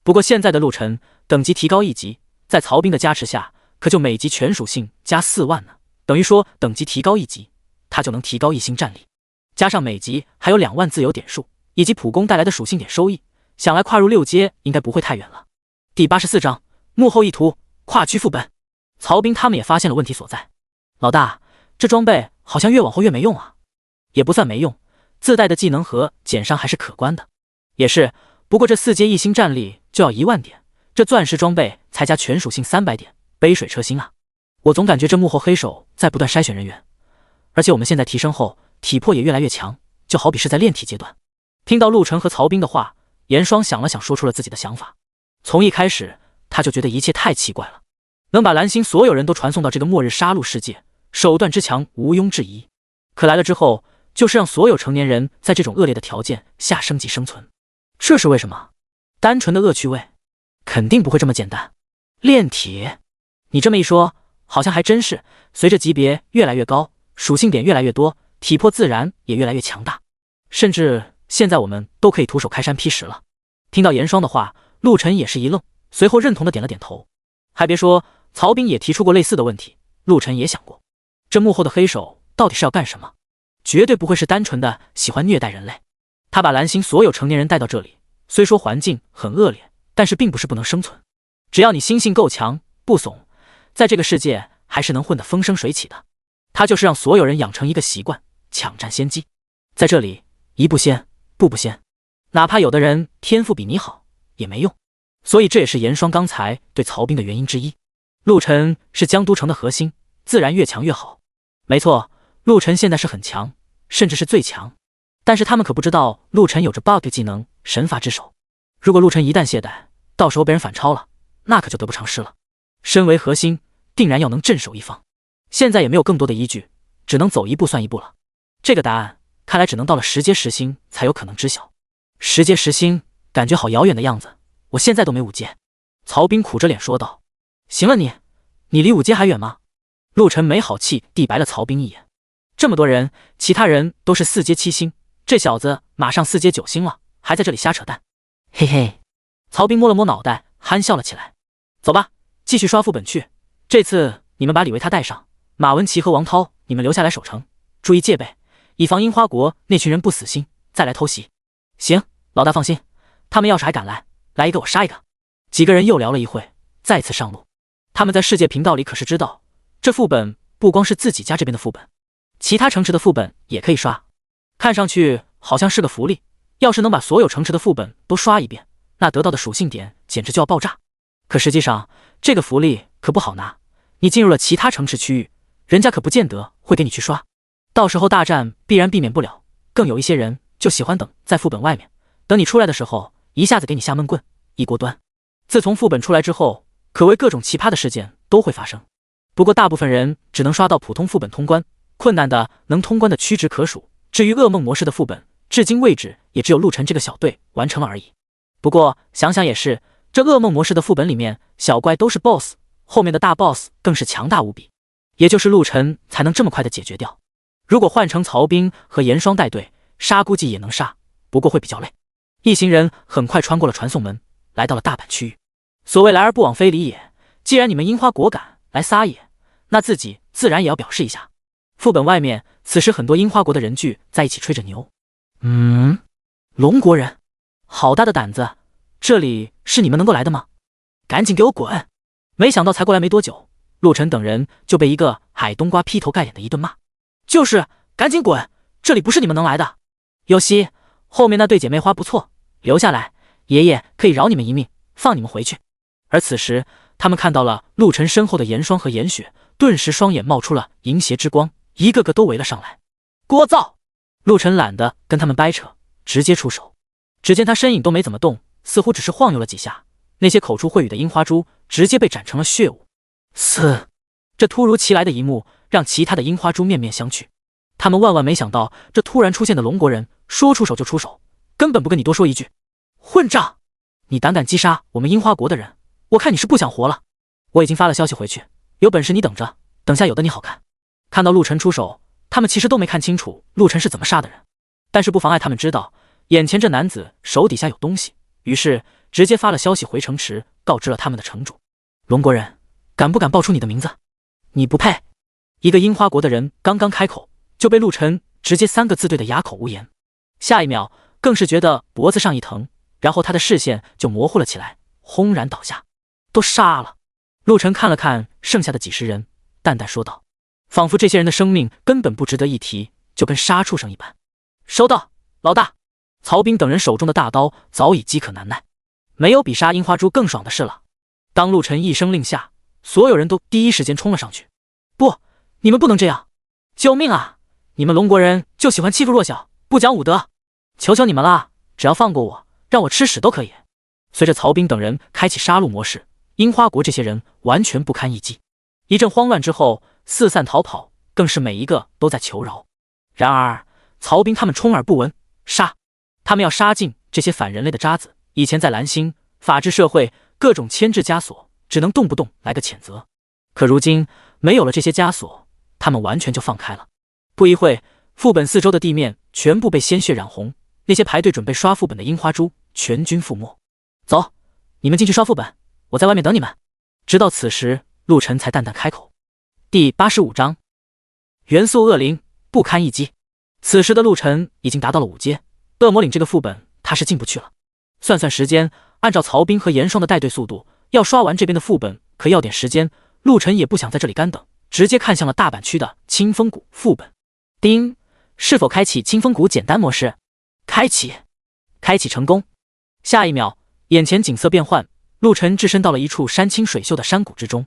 不过现在的陆晨等级提高1级，在曹兵的加持下，可就每级全属性加4万呢，等于说等级提高1级，他就能提高1星战力，加上每级还有2万自由点数，以及普攻带来的属性点收益，想来跨入6阶应该不会太远了。第84章幕后意图，跨区副本。曹兵他们也发现了问题所在。老大，这装备好像越往后越没用啊。也不算没用，自带的技能和减伤还是可观的。也是，不过这4阶1星战力就要1万点，这钻石装备才加全属性300点，杯水车薪啊。我总感觉这幕后黑手在不断筛选人员，而且我们现在提升后体魄也越来越强，就好比是在炼体阶段。听到陆晨和曹兵的话，严霜想了想，说出了自己的想法。从一开始他就觉得一切太奇怪了，能把蓝星所有人都传送到这个末日杀戮世界，手段之强毋庸置疑，可来了之后就是让所有成年人在这种恶劣的条件下升级生存。这是为什么？单纯的恶趣味？肯定不会这么简单。炼体？你这么一说，好像还真是，随着级别越来越高，属性点越来越多，体魄自然也越来越强大，甚至现在我们都可以徒手开山劈石了。听到严霜的话，陆晨也是一愣，随后认同的点了点头。还别说，曹彬也提出过类似的问题，陆晨也想过，这幕后的黑手到底是要干什么？绝对不会是单纯的喜欢虐待人类。他把蓝星所有成年人带到这里，虽说环境很恶劣，但是并不是不能生存。只要你心性够强，不怂，在这个世界还是能混得风生水起的。他就是让所有人养成一个习惯，抢占先机。在这里，一步先，步步先，哪怕有的人天赋比你好，也没用。所以这也是严霜刚才对曹彬的原因之一。陆晨是江都城的核心，自然越强越好。没错，陆晨现在是很强，甚至是最强。但是他们可不知道，陆晨有着 bug 技能神罚之手。如果陆晨一旦懈怠，到时候被人反超了，那可就得不偿失了。身为核心，定然要能镇守一方。现在也没有更多的依据，只能走一步算一步了。这个答案看来只能到了10阶10星才有可能知晓。10阶10星感觉好遥远的样子，我现在都没5阶。曹彬苦着脸说道。行了你离5阶还远吗？陆晨没好气地白了曹彬一眼。这么多人，其他人都是4阶7星，这小子马上4阶9星了，还在这里瞎扯淡。嘿嘿，曹彬摸了摸脑袋，憨笑了起来。走吧，继续刷副本去。这次你们把李维他带上，马文琪和王涛你们留下来守城，注意戒备，以防樱花国那群人不死心再来偷袭。行，老大放心，他们要是还敢来一个我杀一个。几个人又聊了一会，再次上路。他们在世界频道里可是知道，这副本不光是自己家这边的副本，其他城池的副本也可以刷。看上去好像是个福利，要是能把所有城池的副本都刷一遍，那得到的属性点简直就要爆炸。可实际上这个福利可不好拿，你进入了其他城池区域，人家可不见得会给你去刷，到时候大战必然避免不了。更有一些人就喜欢等在副本外面，等你出来的时候一下子给你下闷棍，一锅端。自从副本出来之后，可谓各种奇葩的事件都会发生。不过大部分人只能刷到普通副本通关，困难的能通关的屈指可数。至于噩梦模式的副本，至今为止也只有陆晨这个小队完成了而已。不过想想也是，这噩梦模式的副本里面小怪都是 BOSS， 后面的大 BOSS 更是强大无比，也就是陆晨才能这么快的解决掉。如果换成曹彬和严霜带队，杀估计也能杀，不过会比较累。一行人很快穿过了传送门，来到了大阪区域。所谓来而不往非礼也，既然你们樱花果敢来撒野，那自己自然也要表示一下。副本外面此时很多樱花国的人聚在一起吹着牛。龙国人，好大的胆子，这里是你们能够来的吗？赶紧给我滚！没想到才过来没多久，陆晨等人就被一个矮冬瓜劈头盖脸的一顿骂。就是，赶紧滚，这里不是你们能来的。尤西，后面那对姐妹花不错，留下来，爷爷可以饶你们一命，放你们回去。而此时他们看到了陆晨身后的严霜和严雪，顿时双眼冒出了银邪之光，一个个都围了上来。聒噪！陆晨懒得跟他们掰扯，直接出手。只见他身影都没怎么动，似乎只是晃悠了几下，那些口出秽语的樱花猪直接被斩成了血雾。这突如其来的一幕让其他的樱花猪面面相觑，他们万万没想到这突然出现的龙国人说出手就出手，根本不跟你多说一句。混账！你胆敢击杀我们樱花国的人，我看你是不想活了。我已经发了消息回去，有本事你等着，等下有的你好看。看到陆晨出手，他们其实都没看清楚陆晨是怎么杀的人，但是不妨碍他们知道眼前这男子手底下有东西，于是直接发了消息回城池，告知了他们的城主。龙国人，敢不敢报出你的名字？你不配！一个樱花国的人刚刚开口，就被陆晨直接3个字对得哑口无言，下一秒更是觉得脖子上一疼，然后他的视线就模糊了起来，轰然倒下。都杀了！陆晨看了看剩下的几十人，淡淡说道，仿佛这些人的生命根本不值得一提，就跟杀畜生一般。收到，老大。曹彬等人手中的大刀早已饥渴难耐，没有比杀樱花猪更爽的事了。当陆晨一声令下，所有人都第一时间冲了上去。不，你们不能这样！救命啊！你们龙国人就喜欢欺负弱小，不讲武德，求求你们了，只要放过我，让我吃屎都可以。随着曹彬等人开启杀戮模式，樱花国这些人完全不堪一击。一阵慌乱之后，四散逃跑，更是每一个都在求饶。然而曹彬他们充耳不闻，杀！他们要杀尽这些反人类的渣子。以前在蓝星法治社会，各种牵制枷锁，只能动不动来个谴责。可如今没有了这些枷锁，他们完全就放开了。不一会，副本四周的地面全部被鲜血染红，那些排队准备刷副本的樱花猪全军覆没。走，你们进去刷副本，我在外面等你们。直到此时，陆晨才淡淡开口。第85章，元素恶灵不堪一击。此时的陆晨已经达到了5阶，恶魔岭这个副本他是进不去了。算算时间，按照曹冰和严霜的带队速度，要刷完这边的副本可要点时间。陆晨也不想在这里干等，直接看向了大阪区的清风谷副本。丁，是否开启清风谷简单模式？开启，开启成功。下一秒，眼前景色变幻，陆晨置身到了一处山清水秀的山谷之中。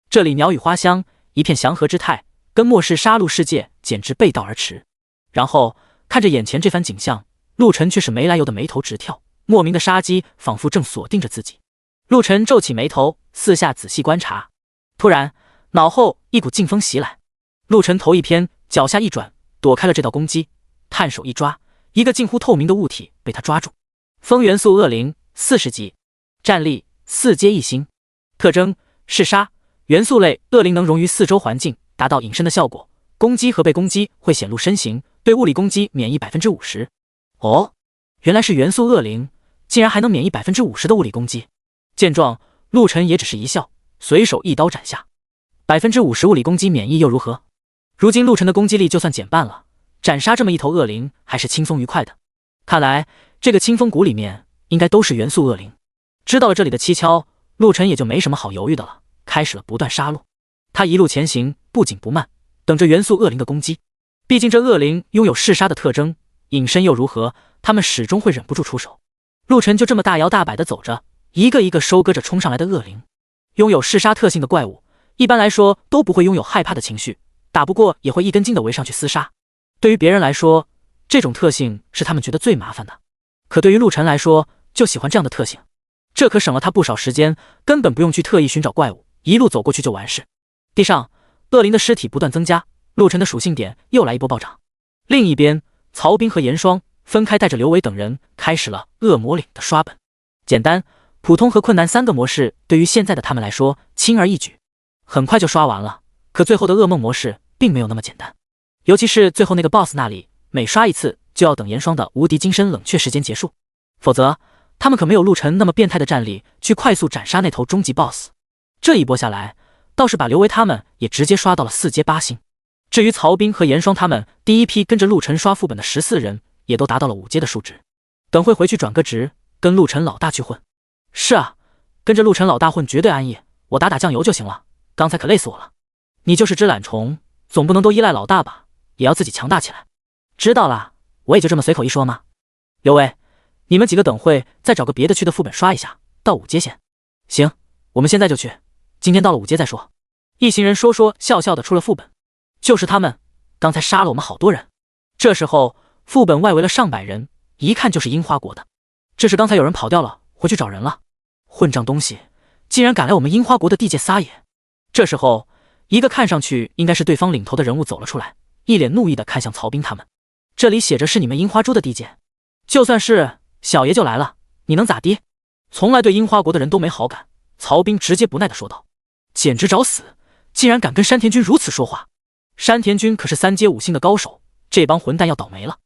这里鸟语花香，一片祥和之态，跟末世杀戮世界简直背道而驰。然后看着眼前这番景象，陆晨却是没来由的眉头直跳，莫名的杀机仿佛正锁定着自己。陆晨皱起眉头，四下仔细观察。突然，脑后一股劲风袭来，陆晨头一偏，脚下一转，躲开了这道攻击，探手一抓，一个近乎透明的物体被他抓住。风元素恶灵，40级，战力4阶1星，特征嗜杀，元素类恶灵能融于四周环境，达到隐身的效果，攻击和被攻击会显露身形，对物理攻击免疫50%。哦，原来是元素恶灵，竟然还能免疫50%的物理攻击。见状，陆晨也只是一笑，随手一刀斩下。50%物理攻击免疫又如何？如今陆晨的攻击力就算减半了，斩杀这么一头恶灵还是轻松愉快的。看来这个清风谷里面应该都是元素恶灵。知道了这里的蹊跷，陆晨也就没什么好犹豫的了，开始了不断杀戮。他一路前行，不紧不慢，等着元素恶灵的攻击。毕竟这恶灵拥有嗜杀的特征，隐身又如何，他们始终会忍不住出手。陆晨就这么大摇大摆地走着，一个一个收割着冲上来的恶灵。拥有嗜杀特性的怪物，一般来说都不会拥有害怕的情绪，打不过也会一根筋地围上去厮杀。对于别人来说，这种特性是他们觉得最麻烦的，可对于陆晨来说，就喜欢这样的特性。这可省了他不少时间，根本不用去特意寻找怪物，一路走过去就完事。地上恶灵的尸体不断增加，陆晨的属性点又来一波暴涨。另一边，曹冰和严霜分开带着刘伟等人开始了恶魔岭的刷本。简单、普通和困难3个模式对于现在的他们来说轻而易举，很快就刷完了。可最后的噩梦模式并没有那么简单，尤其是最后那个 BOSS 那里，每刷一次就要等严霜的无敌金身冷却时间结束，否则他们可没有陆晨那么变态的战力去快速斩杀那头终极 BOSS。 这一波下来，倒是把刘维他们也直接刷到了4阶8星。至于曹冰和严霜他们第一批跟着陆晨刷副本的14人，也都达到了5阶的数值。等会回去转个职，跟陆晨老大去混。是啊，跟着陆晨老大混绝对安逸，我打打酱油就行了，刚才可累死我了。你就是只懒虫，总不能都依赖老大吧，也要自己强大起来。知道啦，我也就这么随口一说嘛。刘维，你们几个等会再找个别的区的副本刷一下，到5阶先。行，我们现在就去，今天到了5阶再说。一行人说说笑笑的出了副本。就是他们，刚才杀了我们好多人。这时候副本外围了上百人，一看就是樱花国的。这是刚才有人跑掉了，回去找人了。混账东西，竟然敢来我们樱花国的地界撒野！这时候，一个看上去应该是对方领头的人物走了出来，一脸怒意地看向曹冰他们。这里写着是你们樱花猪的地界，就算是小爷就来了，你能咋地？从来对樱花国的人都没好感，曹冰直接不耐地说道：“简直找死！竟然敢跟山田君如此说话！山田君可是3阶5星的高手，这帮混蛋要倒霉了！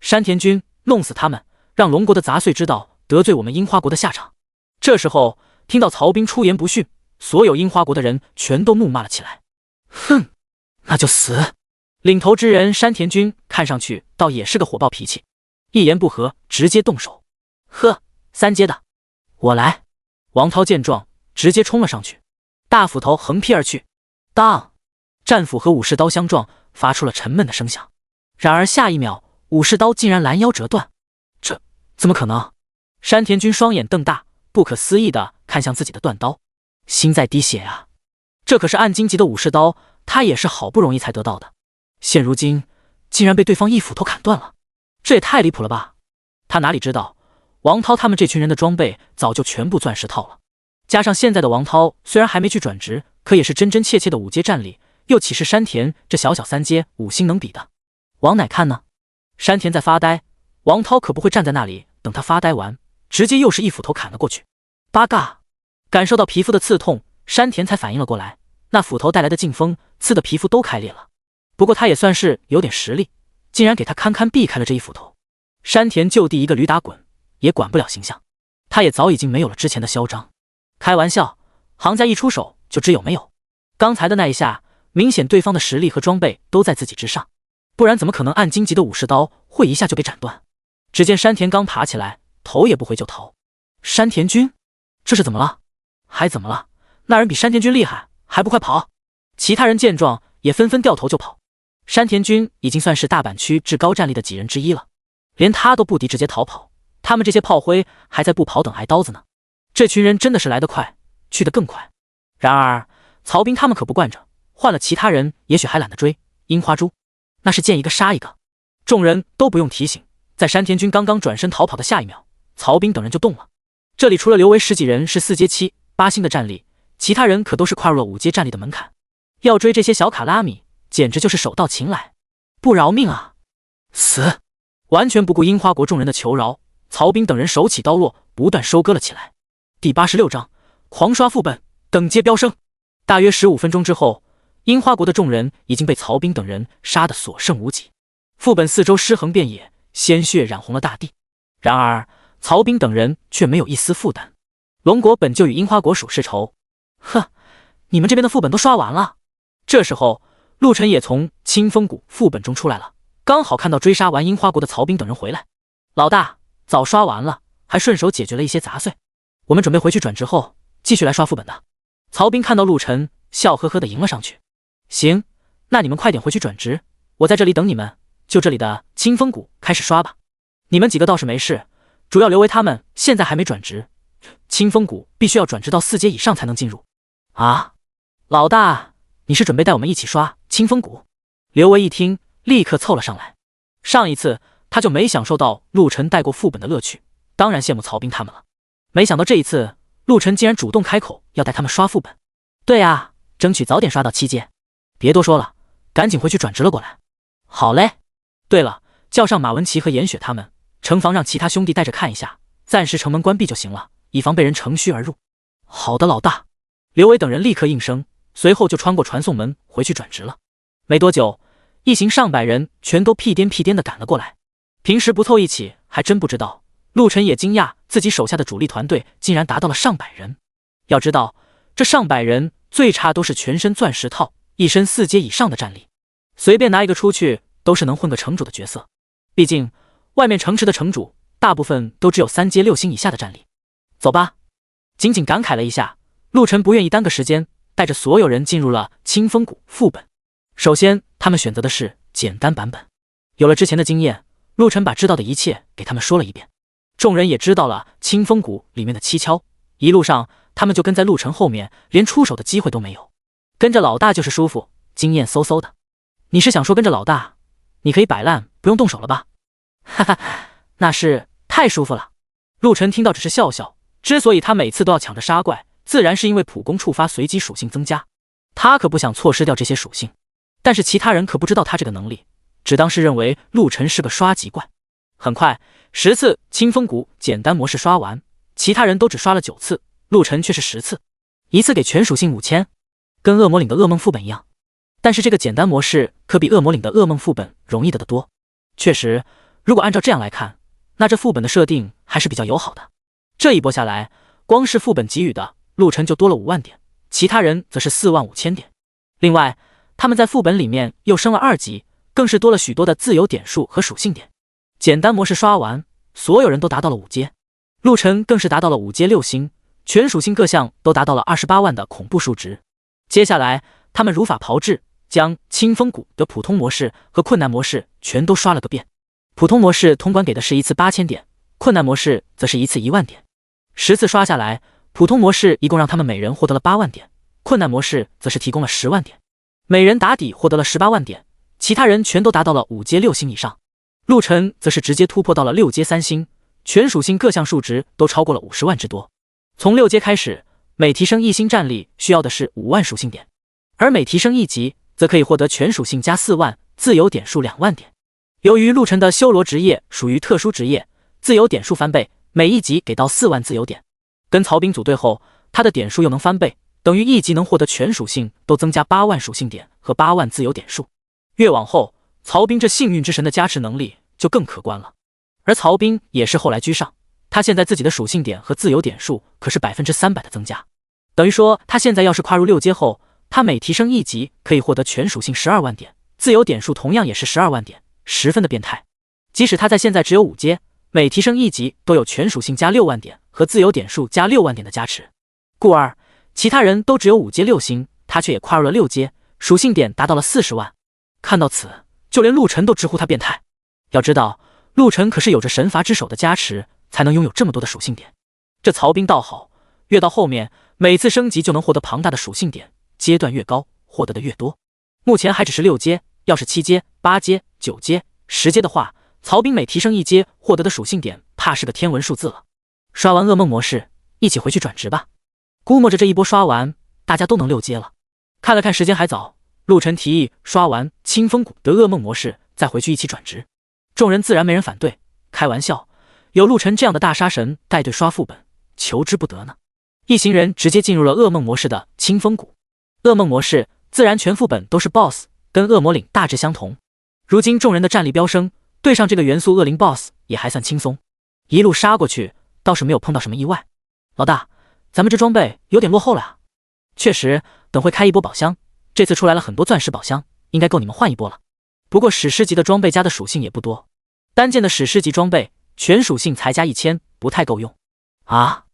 山田君，弄死他们，让龙国的杂碎知道得罪我们樱花国的下场！”这时候，听到曹冰出言不逊，所有樱花国的人全都怒骂了起来。哼，那就死！领头之人山田君看上去倒也是个火爆脾气，一言不合直接动手。呵，3阶的，我来！王涛见状，直接冲了上去，大斧头横劈而去。当！战斧和武士刀相撞，发出了沉闷的声响。然而下一秒，武士刀竟然拦腰折断。这怎么可能？山田君双眼瞪大，不可思议地看向自己的断刀，心在滴血啊！这可是暗金级的武士刀，他也是好不容易才得到的，现如今竟然被对方一斧头砍断了，这也太离谱了吧！他哪里知道，王涛他们这群人的装备早就全部钻石套了，加上现在的王涛虽然还没去转职，可也是真真切切的5阶战力，又岂是山田这小小3阶5星能比的？王乃看呢？山田在发呆，王涛可不会站在那里等他发呆完，直接又是一斧头砍了过去。八嘎！感受到皮肤的刺痛，山田才反应了过来，那斧头带来的劲风刺的皮肤都开裂了。不过他也算是有点实力，竟然给他堪堪避开了这一斧头。山田就地一个驴打滚，也管不了形象。他也早已经没有了之前的嚣张。开玩笑，行家一出手就知有没有。刚才的那一下，明显对方的实力和装备都在自己之上，不然怎么可能按荆棘的武士刀会一下就被斩断？只见山田刚爬起来，头也不回就逃。山田君，这是怎么了？还怎么了？那人比山田君厉害，还不快跑！其他人见状也纷纷掉头就跑。山田君已经算是大阪区至高战力的几人之一了，连他都不敌，直接逃跑。他们这些炮灰还在不跑等挨刀子呢。这群人真的是来得快，去得更快。然而曹兵他们可不惯着，换了其他人也许还懒得追。樱花猪那是见一个杀一个。众人都不用提醒，在山田君刚刚转身逃跑的下一秒，曹兵等人就动了。这里除了刘维十几人是4阶7、8星的战力，其他人可都是跨入了5阶战力的门槛。要追这些小卡拉米，简直就是手到擒来，不饶命啊！死！完全不顾樱花国众人的求饶，曹兵等人手起刀落，不断收割了起来。第86章狂刷副本，等阶飙升。大约15分钟之后，樱花国的众人已经被曹兵等人杀得所剩无几，副本四周尸横遍野，鲜血染红了大地。然而曹兵等人却没有一丝负担。龙国本就与樱花国属世仇，哼，你们这边的副本都刷完了。这时候陆晨也从清风谷副本中出来了，刚好看到追杀完樱花国的曹兵等人回来。老大，早刷完了，还顺手解决了一些杂碎，我们准备回去转职后继续来刷副本的。曹兵看到陆晨，笑呵呵地迎了上去。行，那你们快点回去转职，我在这里等你们，就这里的清风谷开始刷吧。你们几个倒是没事，主要刘维他们现在还没转职，清风谷必须要转职到4阶以上才能进入。啊，老大，你是准备带我们一起刷清风谷？刘维一听，立刻凑了上来。上一次他就没享受到陆晨带过副本的乐趣，当然羡慕曹兵他们了。没想到这一次陆晨竟然主动开口要带他们刷副本。对啊，争取早点刷到7阶。别多说了，赶紧回去转职了过来。好嘞。对了，叫上马文琪和严雪他们，城防让其他兄弟带着看一下，暂时城门关闭就行了，以防被人乘虚而入。好的，老大。刘伟等人立刻应声，随后就穿过传送门回去转职了。没多久，一行上百人全都屁颠屁颠地赶了过来。平时不凑一起还真不知道，陆晨也惊讶自己手下的主力团队竟然达到了上百人。要知道，这上百人最差都是全身钻石套，一身4阶以上的战力，随便拿一个出去都是能混个城主的角色。毕竟外面城池的城主大部分都只有3阶6星以下的战力。走吧。仅仅感慨了一下，陆晨不愿意耽搁时间，带着所有人进入了清风谷副本。首先他们选择的是简单版本。有了之前的经验，陆晨把知道的一切给他们说了一遍。众人也知道了清风谷里面的蹊跷，一路上他们就跟在陆晨后面，连出手的机会都没有。跟着老大就是舒服，经验嗖嗖的。你是想说跟着老大你可以摆烂不用动手了吧？哈哈，那是太舒服了。陆晨听到只是笑笑，之所以他每次都要抢着杀怪，自然是因为普攻触发随机属性增加，他可不想错失掉这些属性。但是其他人可不知道他这个能力，只当是认为陆晨是个刷级怪。很快10次清风谷简单模式刷完，其他人都只刷了9次，陆晨却是10次，一次给全属性5000，跟恶魔岭的噩梦副本一样。但是这个简单模式可比恶魔岭的噩梦副本容易得多。确实，如果按照这样来看，那这副本的设定还是比较友好的。这一波下来，光是副本给予的陆晨就多了5万点，其他人则是45000点。另外他们在副本里面又升了2级，更是多了许多的自由点数和属性点。简单模式刷完，所有人都达到了5阶，陆晨更是达到了5阶6星，全属性各项都达到了28万的恐怖数值。接下来他们如法炮制，将清风谷的普通模式和困难模式全都刷了个遍。普通模式通关给的是一次8000点，困难模式则是一次1万点。10次刷下来，普通模式一共让他们每人获得了8万点，困难模式则是提供了10万点，每人打底获得了18万点，其他人全都达到了5阶6星以上。陆晨则是直接突破到了6阶3星，全属性各项数值都超过了50万之多。从6阶开始，每提升1星战力需要的是5万属性点，而每提升1级则可以获得全属性加4万，自由点数2万点。由于陆晨的修罗职业属于特殊职业，自由点数翻倍，每1级给到4万自由点。跟曹兵组队后，他的点数又能翻倍，等于1级能获得全属性都增加8万属性点和8万自由点数。越往后，曹彬这幸运之神的加持能力就更可观了。而曹彬也是后来居上，他现在自己的属性点和自由点数可是300%的增加，等于说他现在要是跨入6阶后，他每提升1级可以获得全属性12万点，自由点数同样也是12万点，十分的变态。即使他在现在只有5阶，每提升1级都有全属性加6万点和自由点数加6万点的加持。故而其他人都只有5阶6星，他却也跨入了6阶，属性点达到了40万。看到此，就连陆晨都直呼他变态。要知道，陆晨可是有着神罚之手的加持，才能拥有这么多的属性点。这曹彬倒好，越到后面，每次升级就能获得庞大的属性点，阶段越高，获得的越多。目前还只是6阶，要是7阶、8阶、9阶、10阶的话，曹彬每提升1阶获得的属性点，怕是个天文数字了。刷完噩梦模式，一起回去转职吧。估摸着这一波刷完，大家都能6阶了。看了看时间还早，陆晨提议刷完清风谷的噩梦模式，再回去一起转职。众人自然没人反对，开玩笑，有陆晨这样的大杀神带队刷副本，求之不得呢。一行人直接进入了噩梦模式的清风谷。噩梦模式自然全副本都是 BOSS， 跟恶魔岭大致相同。如今众人的战力飙升，对上这个元素恶灵 BOSS 也还算轻松，一路杀过去，倒是没有碰到什么意外。老大，咱们这装备有点落后了啊。确实，等会开一波宝箱，这次出来了很多钻石宝箱，应该够你们换一波了。不过史诗级的装备加的属性也不多，单件的史诗级装备全属性才加1000，不太够用啊。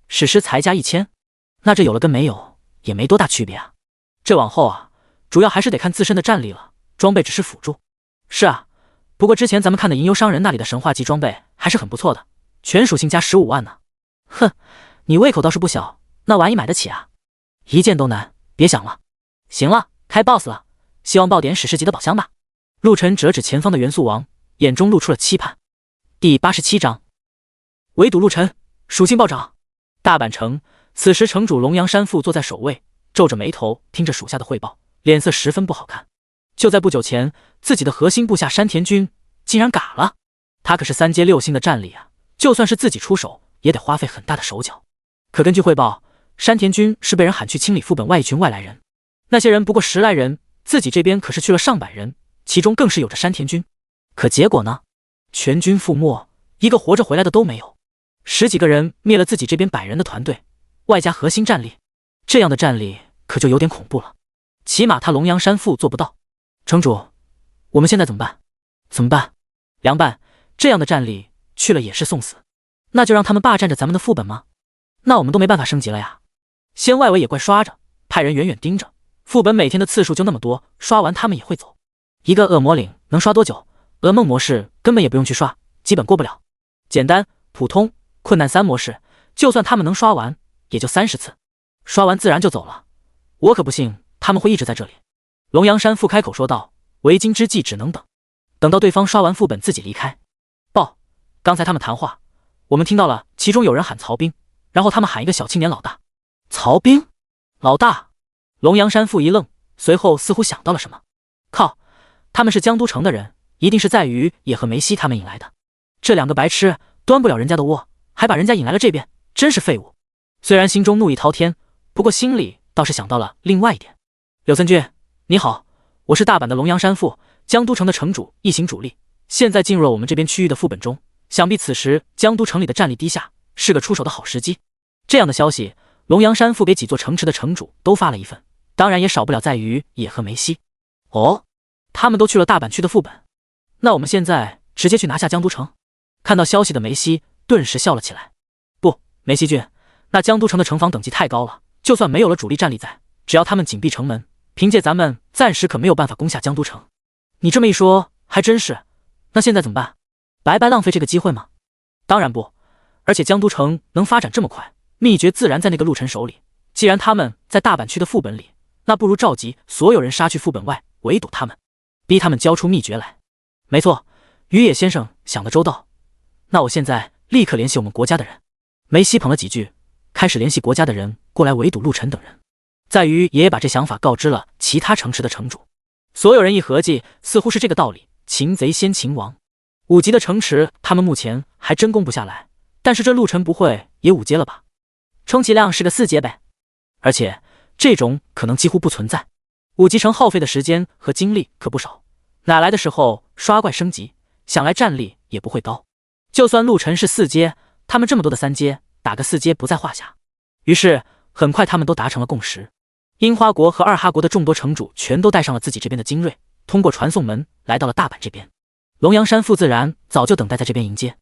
史诗才加1000，那这有了跟没有也没多大区别啊。这往后啊，主要还是得看自身的战力了，装备只是辅助。是啊，不过之前咱们看的银幽商人那里的神话级装备还是很不错的，全属性加15万呢。哼，你胃口倒是不小，那玩意买得起啊？一件都难，别想了。行了，开 BOSS 了，希望爆点史诗级的宝箱吧。陆晨指了指前方的元素王，眼中露出了期盼。第87章，围堵陆晨，属性暴涨。大阪城，此时城主龙阳山父坐在首位，皱着眉头听着属下的汇报，脸色十分不好看。就在不久前，自己的核心部下山田君竟然嘎了。他可是3阶6星的战力啊，就算是自己出手，也得花费很大的手脚。可根据汇报，山田君是被人喊去清理副本外一群外来人，那些人不过10来人，自己这边可是去了上百人，其中更是有着山田君。可结果呢？全军覆没，一个活着回来的都没有。10几个人灭了自己这边100人的团队，外加核心战力，这样的战力可就有点恐怖了。起码他龙阳山父做不到。城主，我们现在怎么办？怎么办？凉拌，这样的战力去了也是送死。那就让他们霸占着咱们的副本吗？那我们都没办法升级了呀。先外围也怪刷着，派人远远盯着，副本每天的次数就那么多，刷完他们也会走。一个恶魔岭能刷多久？噩梦模式根本也不用去刷，基本过不了。简单、普通、困难3模式，就算他们能刷完，也就30次，刷完自然就走了。我可不信他们会一直在这里。龙阳山父开口说道，为今之计只能等，等到对方刷完副本自己离开。报，刚才他们谈话，我们听到了，其中有人喊曹彬，然后他们喊一个小青年老大。曹彬？老大？龙阳山父一愣，随后似乎想到了什么。靠，他们是江都城的人，一定是在于也和梅西他们引来的。这2个白痴端不了人家的窝，还把人家引来了这边，真是废物。虽然心中怒意滔天，不过心里倒是想到了另外一点。柳森君，你好，我是大阪的龙阳山父，江都城的城主，一行主力，现在进入了我们这边区域的副本中，想必此时江都城里的战力低下，是个出手的好时机。这样的消息，龙阳山父给几座城池的城主都发了一份，当然也少不了在于野和梅西。哦，他们都去了大阪区的副本，那我们现在直接去拿下江都城？看到消息的梅西顿时笑了起来。不，梅西君，那江都城的城防等级太高了，就算没有了主力战力在，只要他们紧闭城门，凭借咱们暂时可没有办法攻下江都城。你这么一说还真是，那现在怎么办？白白浪费这个机会吗？当然不，而且江都城能发展这么快，秘诀自然在那个陆晨手里。既然他们在大阪区的副本里，那不如召集所有人杀去副本外围堵他们，逼他们交出秘诀来。没错，于野先生想得周到。那我现在立刻联系我们国家的人。梅西捧了几句，开始联系国家的人过来围堵陆晨等人。在于爷爷把这想法告知了其他城池的城主，所有人一合计，似乎是这个道理，擒贼先擒王。5级的城池他们目前还真攻不下来，但是这陆晨不会也5阶了吧？充其量是个4阶呗。而且这种可能几乎不存在。5级城耗费的时间和精力可不少，哪来的时候刷怪升级？想来战力也不会高。就算陆晨是4阶，他们这么多的3阶，打个4阶不在话下。于是很快他们都达成了共识。樱花国和二哈国的众多城主全都带上了自己这边的精锐，通过传送门来到了大阪这边。龙阳山父自然早就等待在这边迎接。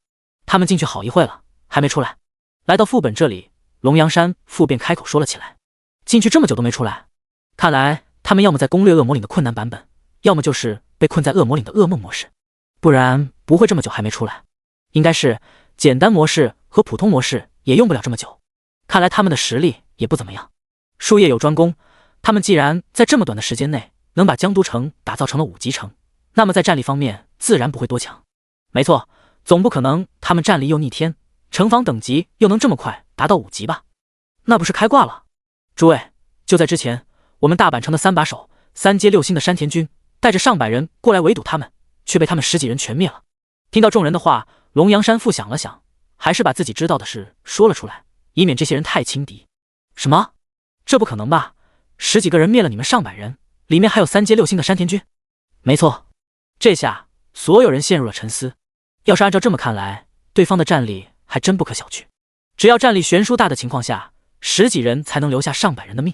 他们进去好一会了，还没出来。来到副本这里，龙阳山父便开口说了起来：进去这么久都没出来，看来他们要么在攻略恶魔岭的困难版本，要么就是被困在恶魔岭的噩梦模式，不然不会这么久还没出来。应该是简单模式和普通模式也用不了这么久，看来他们的实力也不怎么样。术业有专攻，他们既然在这么短的时间内能把江都城打造成了5级城，那么在战力方面自然不会多强。没错，总不可能他们战力又逆天，城防等级又能这么快达到5级吧？那不是开挂了？诸位，就在之前，我们大阪城的3把手3阶6星的山田军带着上百人过来围堵他们，却被他们10几人全灭了。听到众人的话，龙阳山父想了想，还是把自己知道的事说了出来，以免这些人太轻敌。什么？这不可能吧？10几个人灭了你们上百人，里面还有3阶6星的山田军？没错。这下所有人陷入了沉思。要是按照这么看来，对方的战力还真不可小觑。只要战力悬殊大的情况下，10几人才能留下上百人的命，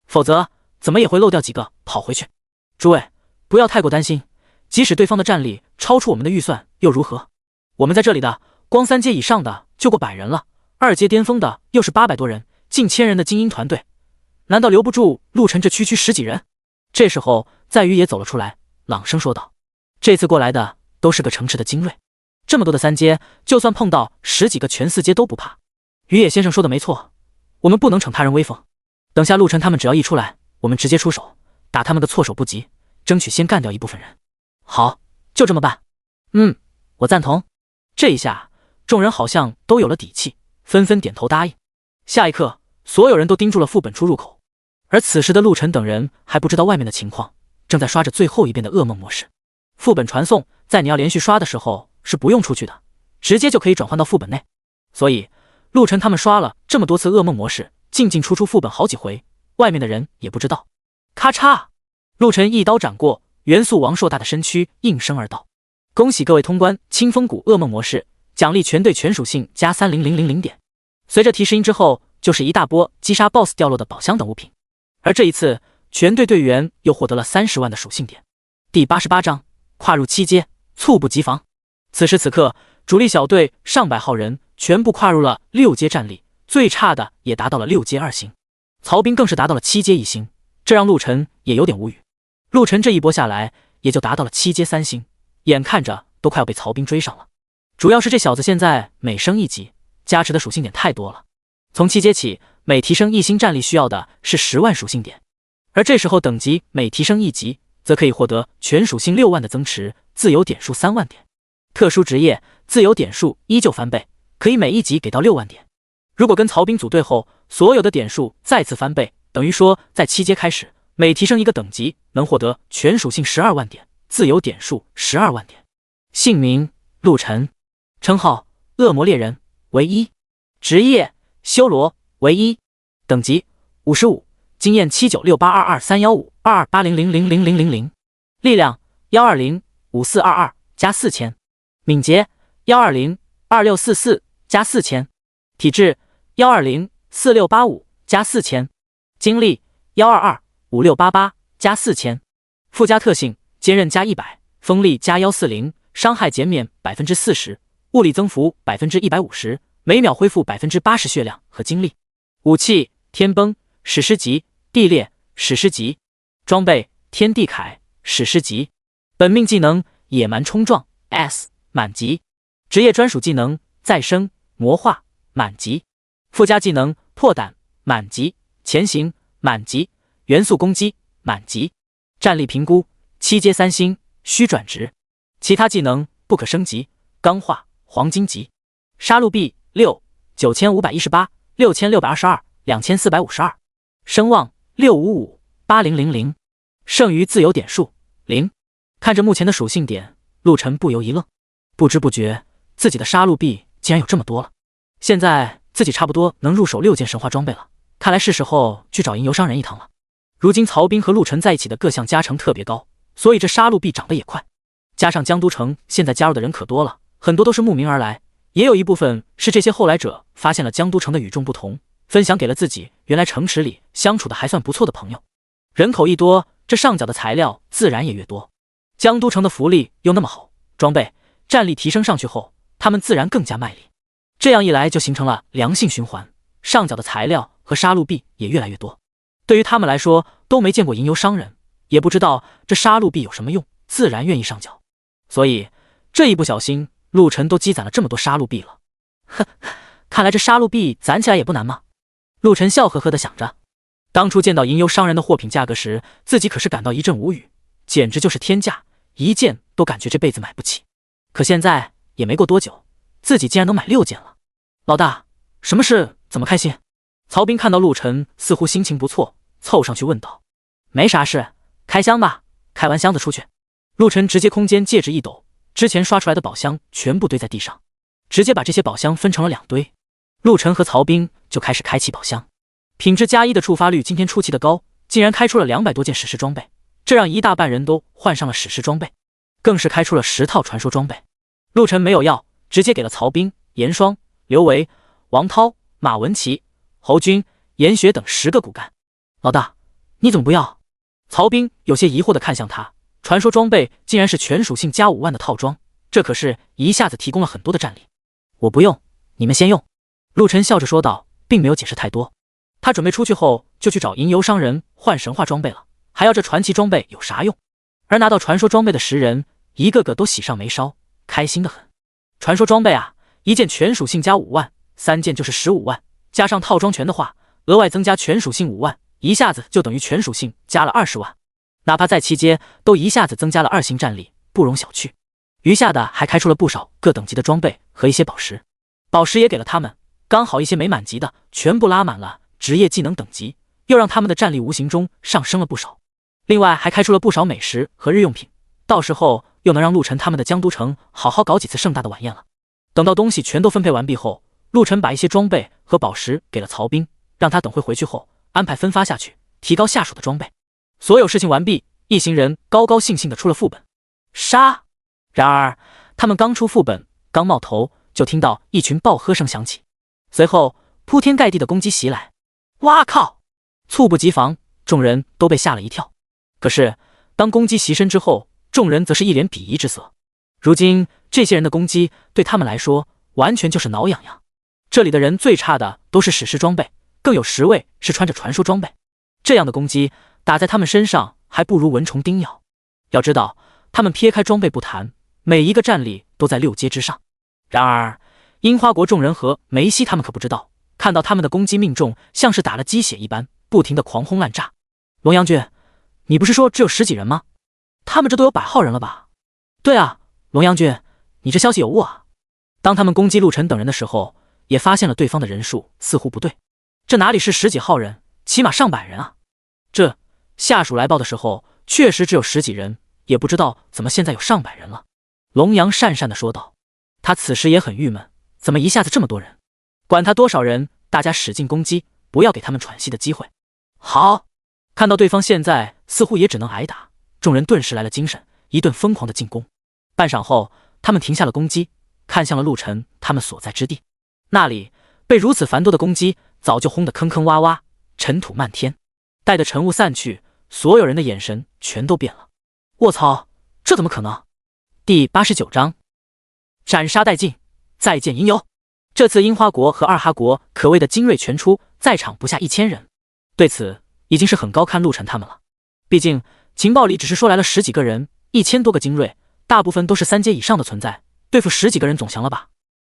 否则怎么也会漏掉几个跑回去。诸位，不要太过担心，即使对方的战力超出我们的预算又如何？我们在这里的光3阶以上的就过100人了，2阶巅峰的又是800多人，近1000人的精英团队，难道留不住陆晨这区10几人？这时候在鱼也走了出来，朗声说道：这次过来的都是个城池的精锐，这么多的3阶，就算碰到10几个全4阶都不怕。鱼野先生说的没错，我们不能逞他人威风，等下陆晨他们只要一出来，我们直接出手，打他们个措手不及，争取先干掉一部分人。好，就这么办。我赞同。这一下众人好像都有了底气，纷纷点头答应。下一刻，所有人都盯住了副本出入口，而此时的陆晨等人还不知道外面的情况，正在刷着最后一遍的噩梦模式。副本传送在你要连续刷的时候是不用出去的，直接就可以转换到副本内，所以陆晨他们刷了这么多次噩梦模式，进进出出副本好几回，外面的人也不知道。咔嚓，陆晨一刀斩过，元素王硕大的身躯应声而到。恭喜各位通关清风谷噩梦模式，奖励全队全属性加30000点。随着提示音之后，就是一大波击杀 BOSS 掉落的宝箱等物品。而这一次，全队队员又获得了30万的属性点。第88章，跨入7阶，猝不及防。此时此刻，主力小队上百号人全部跨入了6阶战力，最差的也达到了6阶2星，曹兵更是达到了7阶1星，这让陆晨也有点无语。陆晨这一波下来，也就达到了7阶3星，眼看着都快要被曹兵追上了。主要是这小子现在每升1级，加持的属性点太多了。从7阶起，每提升1星战力需要的是10万属性点，而这时候等级每提升1级，则可以获得全属性6万的增持，自由点数3万点。特殊职业自由点数依旧翻倍，可以每一级给到6万点。如果跟曹兵组队后，所有的点数再次翻倍，等于说在7阶开始，每提升一个等级能获得全属性12万点，自由点数12万点。姓名陆晨，称号恶魔猎人为1，职业修罗为1，等级55，经验796822315228000000，力量1205422加4000，敏捷1202644加4000，体质1204685加4000，精力1225688加4000，附加特性坚韧加100，锋利加140，伤害减免40%，物理增幅150%，每秒恢复80%血量和精力。武器天崩史诗级，地裂史诗级，装备天地铠史诗级，本命技能野蛮冲撞 S 满级，职业专属技能再生魔化满级，附加技能破胆满级，前行满级，元素攻击满级，战力评估7阶3星需转职，其他技能不可升级，钢化黄金级，杀戮币6 9518 6622 2452，声望655 8000，剩余自由点数0。看着目前的属性点，陆晨不由一愣，不知不觉自己的杀戮币竟然有这么多了。现在自己差不多能入手6件神话装备了，看来是时候去找吟游商人一趟了。如今曹彬和陆晨在一起的各项加成特别高，所以这杀戮币涨得也快。加上江都城现在加入的人可多了，很多都是慕名而来，也有一部分是这些后来者发现了江都城的与众不同，分享给了自己原来城池里相处的还算不错的朋友。人口一多，这上缴的材料自然也越多。江都城的福利又那么好，装备、战力提升上去后，他们自然更加卖力。这样一来就形成了良性循环，上缴的材料和杀戮币也越来越多。对于他们来说，都没见过吟游商人，也不知道这杀戮币有什么用，自然愿意上缴。所以这一不小心，陆晨都积攒了这么多杀戮币了。哼，看来这杀戮币攒起来也不难嘛。陆晨笑呵呵地想着，当初见到吟游商人的货品价格时，自己可是感到一阵无语，简直就是天价，一件都感觉这辈子买不起。可现在也没过多久，自己竟然能买6件了。老大，什么事？怎么开心？曹彬看到陆晨似乎心情不错，凑上去问道。没啥事，开箱吧，开完箱子出去。陆晨直接空间戒指一抖，之前刷出来的宝箱全部堆在地上，直接把这些宝箱分成了2堆。陆晨和曹彬就开始开启宝箱。品质+1的触发率今天出奇的高，竟然开出了200多件史诗装备，这让一大半人都换上了史诗装备，更是开出了10套传说装备。陆晨没有要，直接给了曹彬、严霜、刘维、王涛、马文琪、侯军、严雪等10个骨干。老大，你怎么不要？曹彬有些疑惑地看向他，传说装备竟然是全属性加5万的套装，这可是一下子提供了很多的战力。我不用，你们先用。陆晨笑着说道，并没有解释太多。他准备出去后就去找吟游商人换神话装备了，还要这传奇装备有啥用？而拿到传说装备的10人，一个个都喜上眉梢，开心得很。传说装备啊，一件全属性加5万，3件就是15万，加上套装全的话，额外增加全属性5万，一下子就等于全属性加了20万。哪怕在7阶都一下子增加了2星战力，不容小觑。余下的还开出了不少各等级的装备和一些宝石，宝石也给了他们，刚好一些没满级的全部拉满了职业技能等级，又让他们的战力无形中上升了不少。另外还开出了不少美食和日用品，到时候又能让陆晨他们的江都城好好搞几次盛大的晚宴了。等到东西全都分配完毕后，陆晨把一些装备和宝石给了曹彬，让他等会回去后安排分发下去，提高下属的装备。所有事情完毕，一行人高高兴兴地出了副本。杀！然而他们刚出副本，刚冒头，就听到一群暴喝声响起，随后铺天盖地的攻击袭来。哇靠！猝不及防，众人都被吓了一跳。可是当攻击袭身之后，众人则是一脸鄙夷之色。如今这些人的攻击对他们来说完全就是挠痒痒。这里的人最差的都是史诗装备，更有10位是穿着传说装备，这样的攻击打在他们身上还不如蚊虫叮咬。要知道他们撇开装备不谈，每一个战力都在6阶之上。然而樱花国众人和梅西他们可不知道，看到他们的攻击命中，像是打了鸡血一般，不停的狂轰滥炸。龙阳君，你不是说只有10几人吗？他们这都有100号人了吧？对啊，龙阳君，你这消息有误啊。当他们攻击陆晨等人的时候，也发现了对方的人数似乎不对，这哪里是10几号人，起码上百人啊。这下属来报的时候确实只有10几人，也不知道怎么现在有上百人了。龙阳讪讪地说道。他此时也很郁闷，怎么一下子这么多人？管他多少人，大家使劲攻击，不要给他们喘息的机会。好！看到对方现在似乎也只能挨打，众人顿时来了精神，一顿疯狂的进攻。半晌后，他们停下了攻击，看向了陆晨他们所在之地。那里被如此繁多的攻击早就轰得坑坑洼洼，尘土漫天。待得尘雾散去，所有人的眼神全都变了。卧槽，这怎么可能？第89章斩杀殆尽，再见吟游。这次樱花国和二哈国可谓的精锐全出，在场不下1000人。对此已经是很高看陆晨他们了，毕竟情报里只是说来了10几个人，1000多个精锐，大部分都是3阶以上的存在，对付10几个人总行了吧？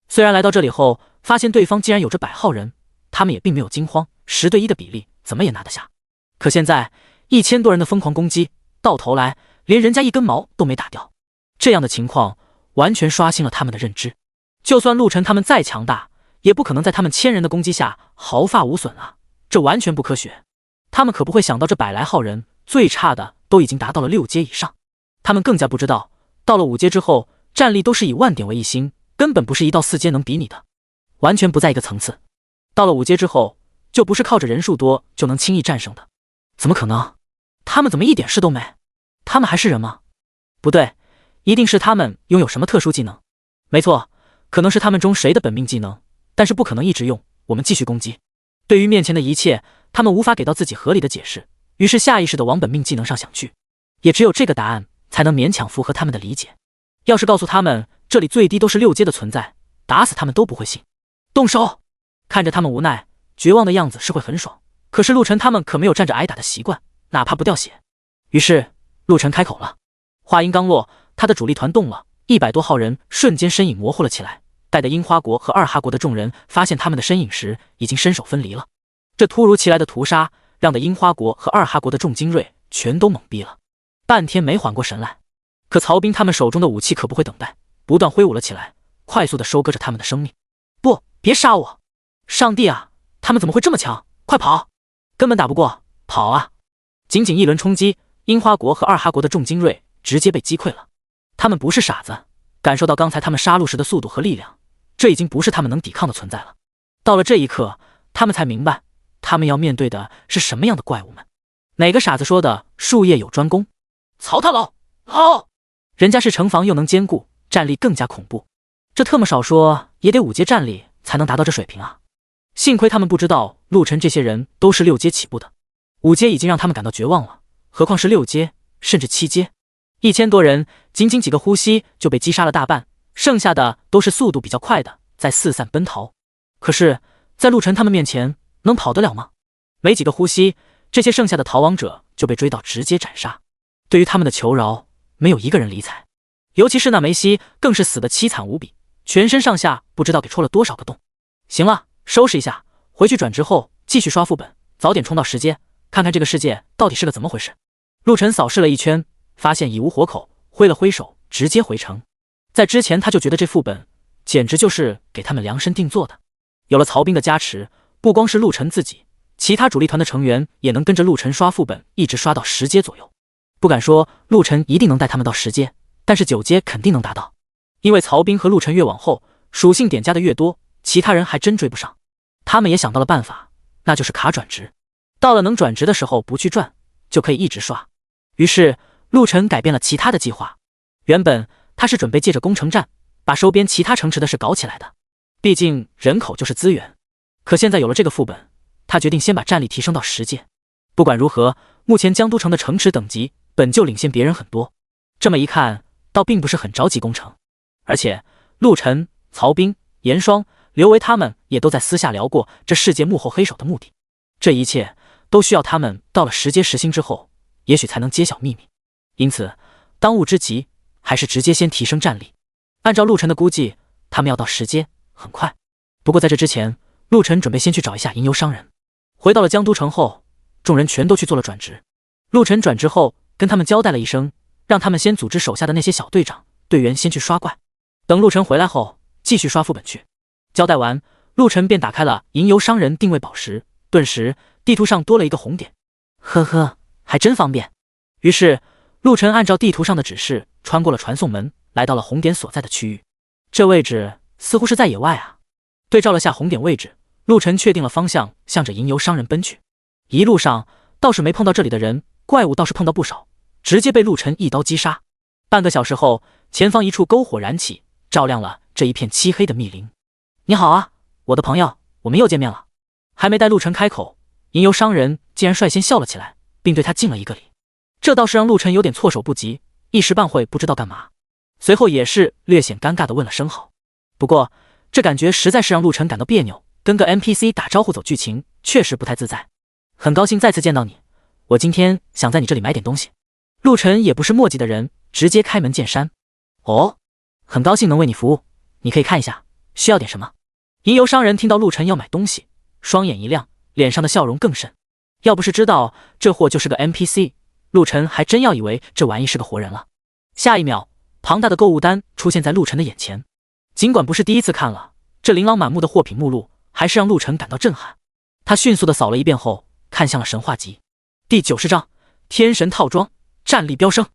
虽然来到这里后发现对方竟然有着100号人，他们也并没有惊慌，10对1的比例怎么也拿得下。可现在1000多人的疯狂攻击，到头来连人家一根毛都没打掉，这样的情况完全刷新了他们的认知。就算陆晨他们再强大，也不可能在他们1000人的攻击下毫发无损啊，这完全不科学。他们可不会想到这100来号人最差的都已经达到了6阶以上，他们更加不知道到了5阶之后，战力都是以万点为一星，根本不是1到4阶能比拟的，完全不在一个层次。到了5阶之后，就不是靠着人数多就能轻易战胜的。怎么可能？他们怎么一点事都没？他们还是人吗？不对，一定是他们拥有什么特殊技能。没错，可能是他们中谁的本命技能，但是不可能一直用。我们继续攻击。对于面前的一切，他们无法给到自己合理的解释，于是下意识地往本命技能上想去。也只有这个答案才能勉强符合他们的理解。要是告诉他们这里最低都是6阶的存在，打死他们都不会信。动手！看着他们无奈绝望的样子是会很爽，可是陆晨他们可没有站着挨打的习惯，哪怕不掉血。于是陆晨开口了。话音刚落，他的主力团动了，100多号人瞬间身影模糊了起来。带的樱花国和二哈国的众人发现他们的身影时，已经身首分离了。这突如其来的屠杀让的樱花国和二哈国的众精锐全都懵逼了，半天没缓过神来。可曹兵他们手中的武器可不会等待，不断挥舞了起来，快速地收割着他们的生命。不，别杀我！上帝啊，他们怎么会这么强？快跑！根本打不过，跑啊！仅仅一轮冲击，樱花国和二哈国的众精锐直接被击溃了。他们不是傻子，感受到刚才他们杀戮时的速度和力量，这已经不是他们能抵抗的存在了。到了这一刻，他们才明白，他们要面对的是什么样的怪物们。哪个傻子说的术业有专攻？曹大佬，好！人家是城防又能兼顾，战力更加恐怖。这特么少说也得5阶战力才能达到这水平啊！幸亏他们不知道陆晨这些人都是6阶起步的，5阶已经让他们感到绝望了，何况是6阶甚至7阶。1000多人仅仅几个呼吸就被击杀了大半，剩下的都是速度比较快的在四散奔逃。可是在陆晨他们面前能跑得了吗？没几个呼吸，这些剩下的逃亡者就被追到直接斩杀。对于他们的求饶，没有一个人理睬，尤其是那梅西更是死得凄惨无比，全身上下不知道给戳了多少个洞。行了，收拾一下，回去转职后继续刷副本，早点冲到10阶，看看这个世界到底是个怎么回事。陆晨扫视了一圈，发现已无活口，挥了挥手直接回城。在之前他就觉得这副本简直就是给他们量身定做的，有了曹兵的加持，不光是陆晨自己，其他主力团的成员也能跟着陆晨刷副本，一直刷到10阶左右。不敢说陆晨一定能带他们到10阶，但是9阶肯定能达到。因为曹兵和陆晨越往后，属性点加的越多，其他人还真追不上。他们也想到了办法，那就是卡转职。到了能转职的时候不去转，就可以一直刷。于是陆晨改变了其他的计划。原本他是准备借着攻城战，把收编其他城池的事搞起来的，毕竟人口就是资源。可现在有了这个副本，他决定先把战力提升到10阶。不管如何，目前江都城的城池等级本就领先别人很多，这么一看，倒并不是很着急攻城。而且陆晨、曹兵、严霜、刘维他们也都在私下聊过这世界幕后黑手的目的。这一切都需要他们到了10阶实星之后，也许才能揭晓秘密。因此当务之急还是直接先提升战力。按照陆晨的估计，他们要到10阶很快。不过在这之前，陆晨准备先去找一下吟游商人。回到了江都城后，众人全都去做了转职。陆晨转职后跟他们交代了一声，让他们先组织手下的那些小队长队员先去刷怪，等陆晨回来后继续刷副本去。交代完，陆晨便打开了吟游商人定位宝石，顿时地图上多了一个红点。呵呵，还真方便。于是陆晨按照地图上的指示穿过了传送门，来到了红点所在的区域。这位置似乎是在野外啊。对照了下红点位置，陆晨确定了方向，向着吟游商人奔去。一路上倒是没碰到这里的人，怪物倒是碰到不少，直接被陆晨一刀击杀。半个小时后，前方一处篝火燃起，照亮了这一片漆黑的密林。你好啊，我的朋友，我们又见面了。还没待陆晨开口，吟游商人竟然率先笑了起来，并对他敬了一个礼。这倒是让陆晨有点措手不及，一时半会不知道干嘛。随后也是略显尴尬地问了声好。不过这感觉实在是让陆晨感到别扭，跟个 NPC 打招呼走剧情确实不太自在。很高兴再次见到你，我今天想在你这里买点东西。陆晨也不是墨迹的人，直接开门见山。哦，很高兴能为你服务，你可以看一下需要点什么。吟游商人听到陆晨要买东西，双眼一亮，脸上的笑容更甚。要不是知道这货就是个 NPC， 陆晨还真要以为这玩意是个活人了。下一秒，庞大的购物单出现在陆晨的眼前。尽管不是第一次看了，这琳琅满目的货品目录还是让陆晨感到震撼。他迅速地扫了一遍后，看向了神话级第90章天神套装，战力飙升。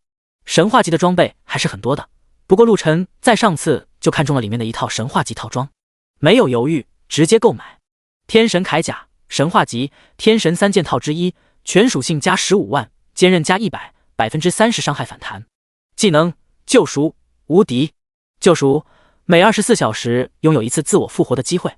神话级的装备还是很多的，不过陆晨在上次就看中了里面的一套神话级套装，没有犹豫直接购买。天神铠甲神话级天神3件套之一，全属性加15万，坚韧加100%，30%伤害反弹。技能救赎无敌，救赎每24小时拥有一次自我复活的机会。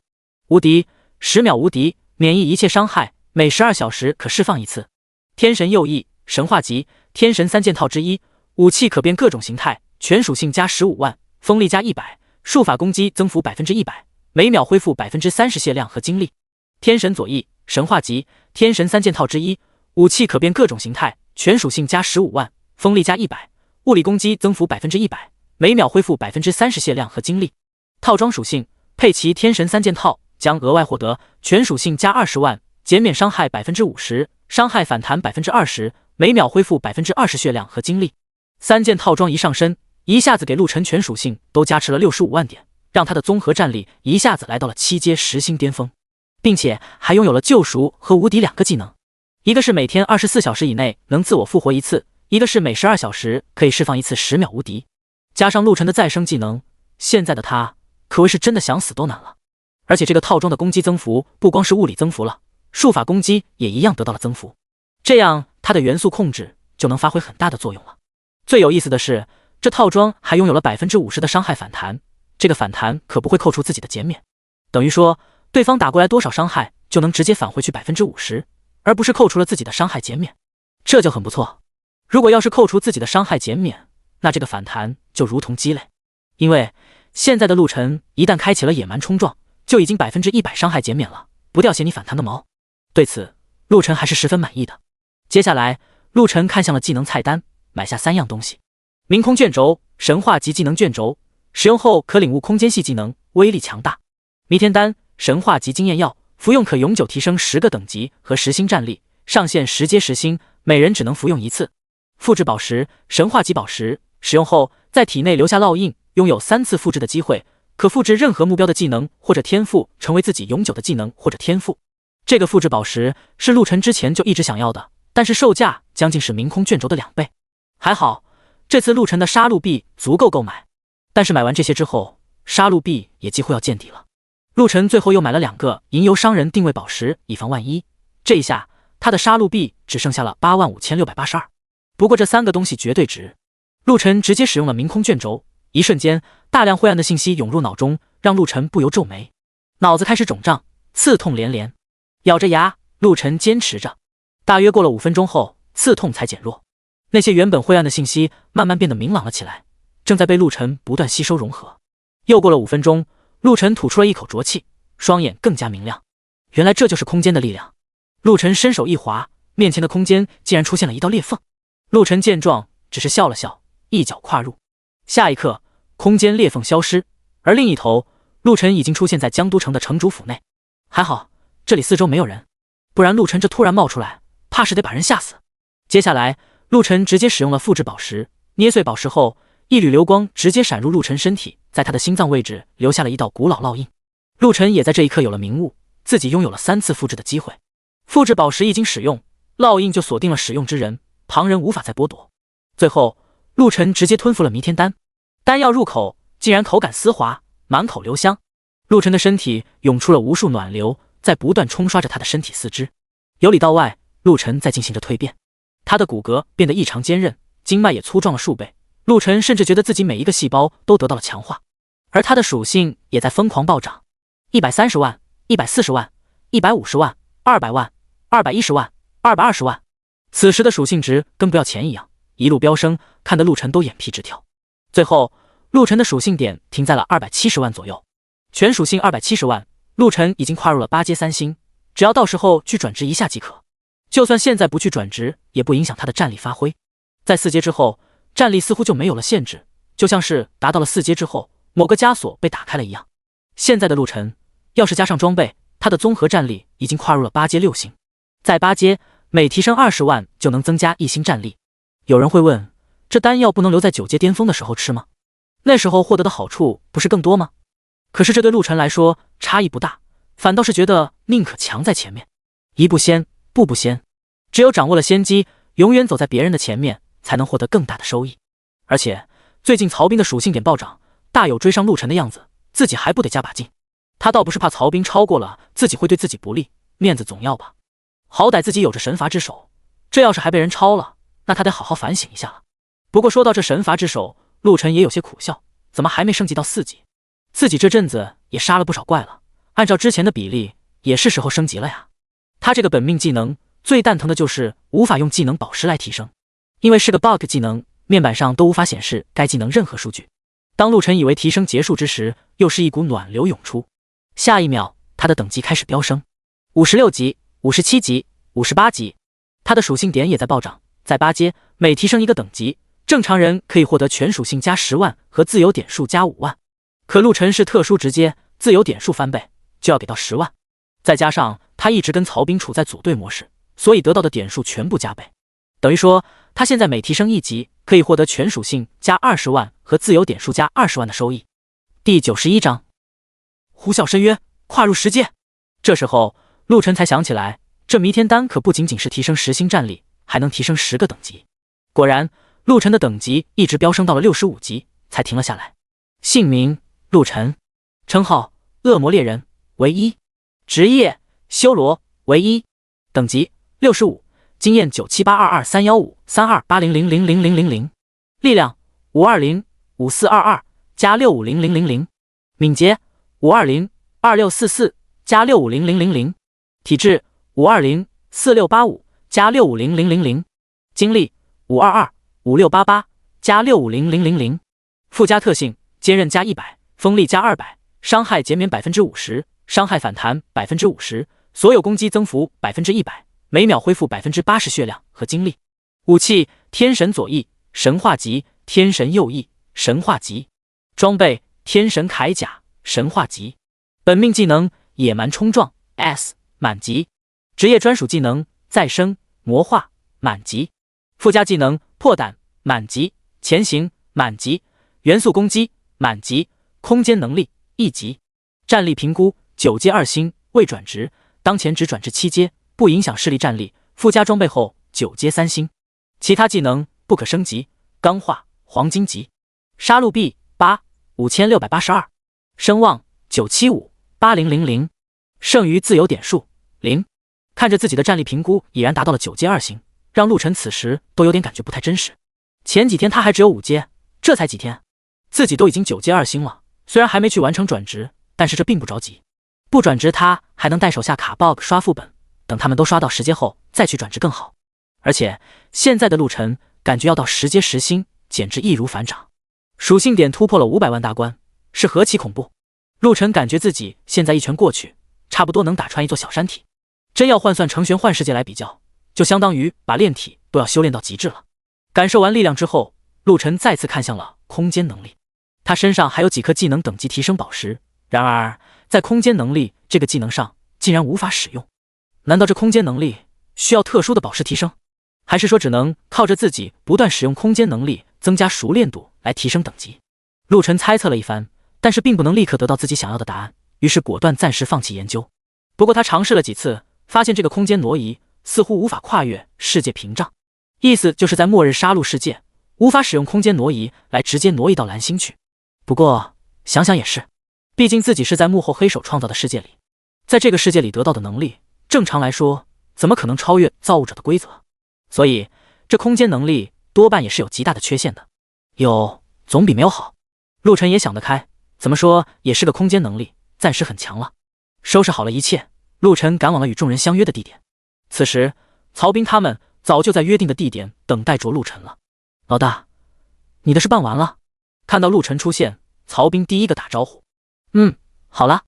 无敌10秒无敌，免疫一切伤害，每12小时可释放一次。天神右翼神话级天神3件套之一，武器可变各种形态，全属性加15万，锋利加100，术法攻击增幅100%，每秒恢复30%血量和精力。天神左翼神话级天神3件套之一，武器可变各种形态，全属性加15万，锋利加100，物理攻击增幅100%，每秒恢复30%血量和精力。套装属性佩奇天神3件套，将额外获得全属性加20万，减免伤害50%，伤害反弹20%，每秒恢复20%血量和精力。3件套装一上身，一下子给陆晨全属性都加持了65万点，让他的综合战力一下子来到了7阶10星巅峰，并且还拥有了救赎和无敌2个技能，一个是每天24小时以内能自我复活一次，一个是每12小时可以释放一次10秒无敌。加上陆晨的再生技能，现在的他可谓是真的想死都难了。而且这个套装的攻击增幅不光是物理增幅了，术法攻击也一样得到了增幅，这样他的元素控制就能发挥很大的作用了。最有意思的是，这套装还拥有了50%的伤害反弹，这个反弹可不会扣除自己的减免，等于说对方打过来多少伤害就能直接返回去50%，而不是扣除了自己的伤害减免，这就很不错。如果要是扣除自己的伤害减免，那这个反弹就如同鸡肋，因为现在的陆晨一旦开启了野蛮冲撞，就已经100%伤害减免了，不掉血你反弹个毛。对此陆晨还是十分满意的。接下来陆晨看向了技能菜单，买下3样东西。明空卷轴神话级技能卷轴，使用后可领悟空间系技能，威力强大。弥天丹神话级经验药，服用可永久提升10个等级和10星战力，上限10阶10星，每人只能服用一次。复制宝石神话级宝石，使用后在体内留下烙印，拥有3次复制的机会，可复制任何目标的技能或者天赋，成为自己永久的技能或者天赋。这个复制宝石是陆晨之前就一直想要的，但是售价将近是明空卷轴的2倍。还好这次陆晨的杀戮币足够购买，但是买完这些之后，杀戮币也几乎要见底了。陆晨最后又买了2个吟游商人定位宝石，以防万一。这一下他的杀戮币只剩下了85682。不过这3个东西绝对值。陆晨直接使用了明空卷轴，一瞬间大量灰暗的信息涌入脑中，让陆晨不由皱眉，脑子开始肿胀，刺痛连连。咬着牙，陆晨坚持着。大约过了5分钟后，刺痛才减弱。那些原本灰暗的信息慢慢变得明朗了起来，正在被陆晨不断吸收融合。又过了5分钟，陆晨吐出了一口浊气，双眼更加明亮。原来这就是空间的力量。陆晨伸手一划，面前的空间竟然出现了一道裂缝。陆晨见状只是笑了笑，一脚跨入。下一刻，空间裂缝消失，而另一头，陆晨已经出现在江都城的城主府内。还好这里四周没有人，不然陆晨这突然冒出来，怕是得把人吓死。接下来陆晨直接使用了复制宝石，捏碎宝石后，一缕流光直接闪入陆晨身体，在他的心脏位置留下了一道古老烙印。陆晨也在这一刻有了明悟，自己拥有了3次复制的机会。复制宝石一经使用，烙印就锁定了使用之人，旁人无法再剥夺。最后陆晨直接吞服了弥天丹，丹药入口竟然口感丝滑，满口留香。陆晨的身体涌出了无数暖流，在不断冲刷着他的身体四肢。由里到外，陆晨在进行着蜕变，他的骨骼变得异常坚韧，经脉也粗壮了数倍。陆晨甚至觉得自己每一个细胞都得到了强化，而他的属性也在疯狂暴涨，130万、140万、150万、200万、210万、220万。此时的属性值跟不要钱一样，一路飙升，看得陆晨都眼皮直跳。最后陆晨的属性点停在了270万左右，全属性270万，陆晨已经跨入了8阶3星，只要到时候去转职一下即可。就算现在不去转职，也不影响他的战力发挥。在4阶之后，战力似乎就没有了限制，就像是达到了4阶之后，某个枷锁被打开了一样。现在的陆晨，要是加上装备，他的综合战力已经跨入了8阶6星。在8阶，每提升20万就能增加1星战力。有人会问，这丹药不能留在9阶巅峰的时候吃吗？那时候获得的好处不是更多吗？可是这对陆晨来说差异不大，反倒是觉得宁可强在前面，一步先，步步先。只有掌握了先机，永远走在别人的前面，才能获得更大的收益。而且最近曹兵的属性点暴涨，大有追上陆晨的样子，自己还不得加把劲。他倒不是怕曹兵超过了自己会对自己不利，面子总要吧。好歹自己有着神罚之手，这要是还被人超了，那他得好好反省一下了。不过说到这神罚之手，陆晨也有些苦笑，怎么还没升级到4级？自己这阵子也杀了不少怪了，按照之前的比例，也是时候升级了呀。他这个本命技能最蛋疼的就是无法用技能宝石来提升，因为是个 bug 技能，面板上都无法显示该技能任何数据。当陆晨以为提升结束之时，又是一股暖流涌出，下一秒他的等级开始飙升，56级、57级、58级，他的属性点也在暴涨，在8阶每提升一个等级，正常人可以获得全属性加10万和自由点数加5万，可陆晨是特殊直接，自由点数翻倍就要给到10万，再加上他一直跟曹兵处在组队模式，所以得到的点数全部加倍，等于说他现在每提升1级可以获得全属性加20万和自由点数加20万的收益。第91章呼啸深渊，跨入10阶。这时候陆晨才想起来，这弥天丹可不仅仅是提升10星战力，还能提升10个等级。果然陆晨的等级一直飙升到了65级才停了下来。姓名陆晨，称号恶魔猎人为1，职业修罗为1，等级65，经验97822315328000000，力量5205422加650000，敏捷5202644加650000，体质5204685加650000，精力5225688加650000，附加特性坚韧加100，锋利加200，伤害减免50%，伤害反弹50%，所有攻击增幅100%，每秒恢复80%血量和精力。武器天神左翼神话级，天神右翼神话级。装备天神铠甲神话级。本命技能野蛮冲撞 S 满级。职业专属技能再生魔化满级。附加技能破胆满级，前行满级，元素攻击满级，空间能力1级。战力评估9阶2星，未转职，当前只转至7阶，不影响势力战力。附加装备后9阶3星。其他技能不可升级，钢化黄金级。杀戮币8 5682，声望975 8000，剩余自由点数0。看着自己的战力评估已然达到了9阶2星，让陆晨此时都有点感觉不太真实。前几天他还只有5阶，这才几天，自己都已经9阶2星了。虽然还没去完成转职，但是这并不着急。不转职他还能带手下卡 bug 刷副本，等他们都刷到10阶后再去转职更好。而且现在的陆晨感觉要到10阶10星，简直易如反掌。属性点突破了500万大关，是何其恐怖！陆晨感觉自己现在一拳过去，差不多能打穿一座小山体。真要换算成玄幻世界来比较，就相当于把炼体都要修炼到极致了。感受完力量之后，陆晨再次看向了空间能力。他身上还有几颗技能等级提升宝石，然而在空间能力这个技能上竟然无法使用。难道这空间能力需要特殊的宝石提升，还是说只能靠着自己不断使用空间能力增加熟练度来提升等级？陆晨猜测了一番，但是并不能立刻得到自己想要的答案，于是果断暂时放弃研究。不过他尝试了几次，发现这个空间挪移似乎无法跨越世界屏障，意思就是在末日杀戮世界无法使用空间挪移来直接挪移到蓝星去。不过想想也是，毕竟自己是在幕后黑手创造的世界里，在这个世界里得到的能力，正常来说怎么可能超越造物者的规则？所以这空间能力多半也是有极大的缺陷的，有总比没有好。陆晨也想得开，怎么说也是个空间能力，暂时很强了。收拾好了一切，陆晨赶往了与众人相约的地点。此时曹兵他们早就在约定的地点等待着陆晨了。老大，你的事办完了？看到陆晨出现，曹兵第一个打招呼。好了。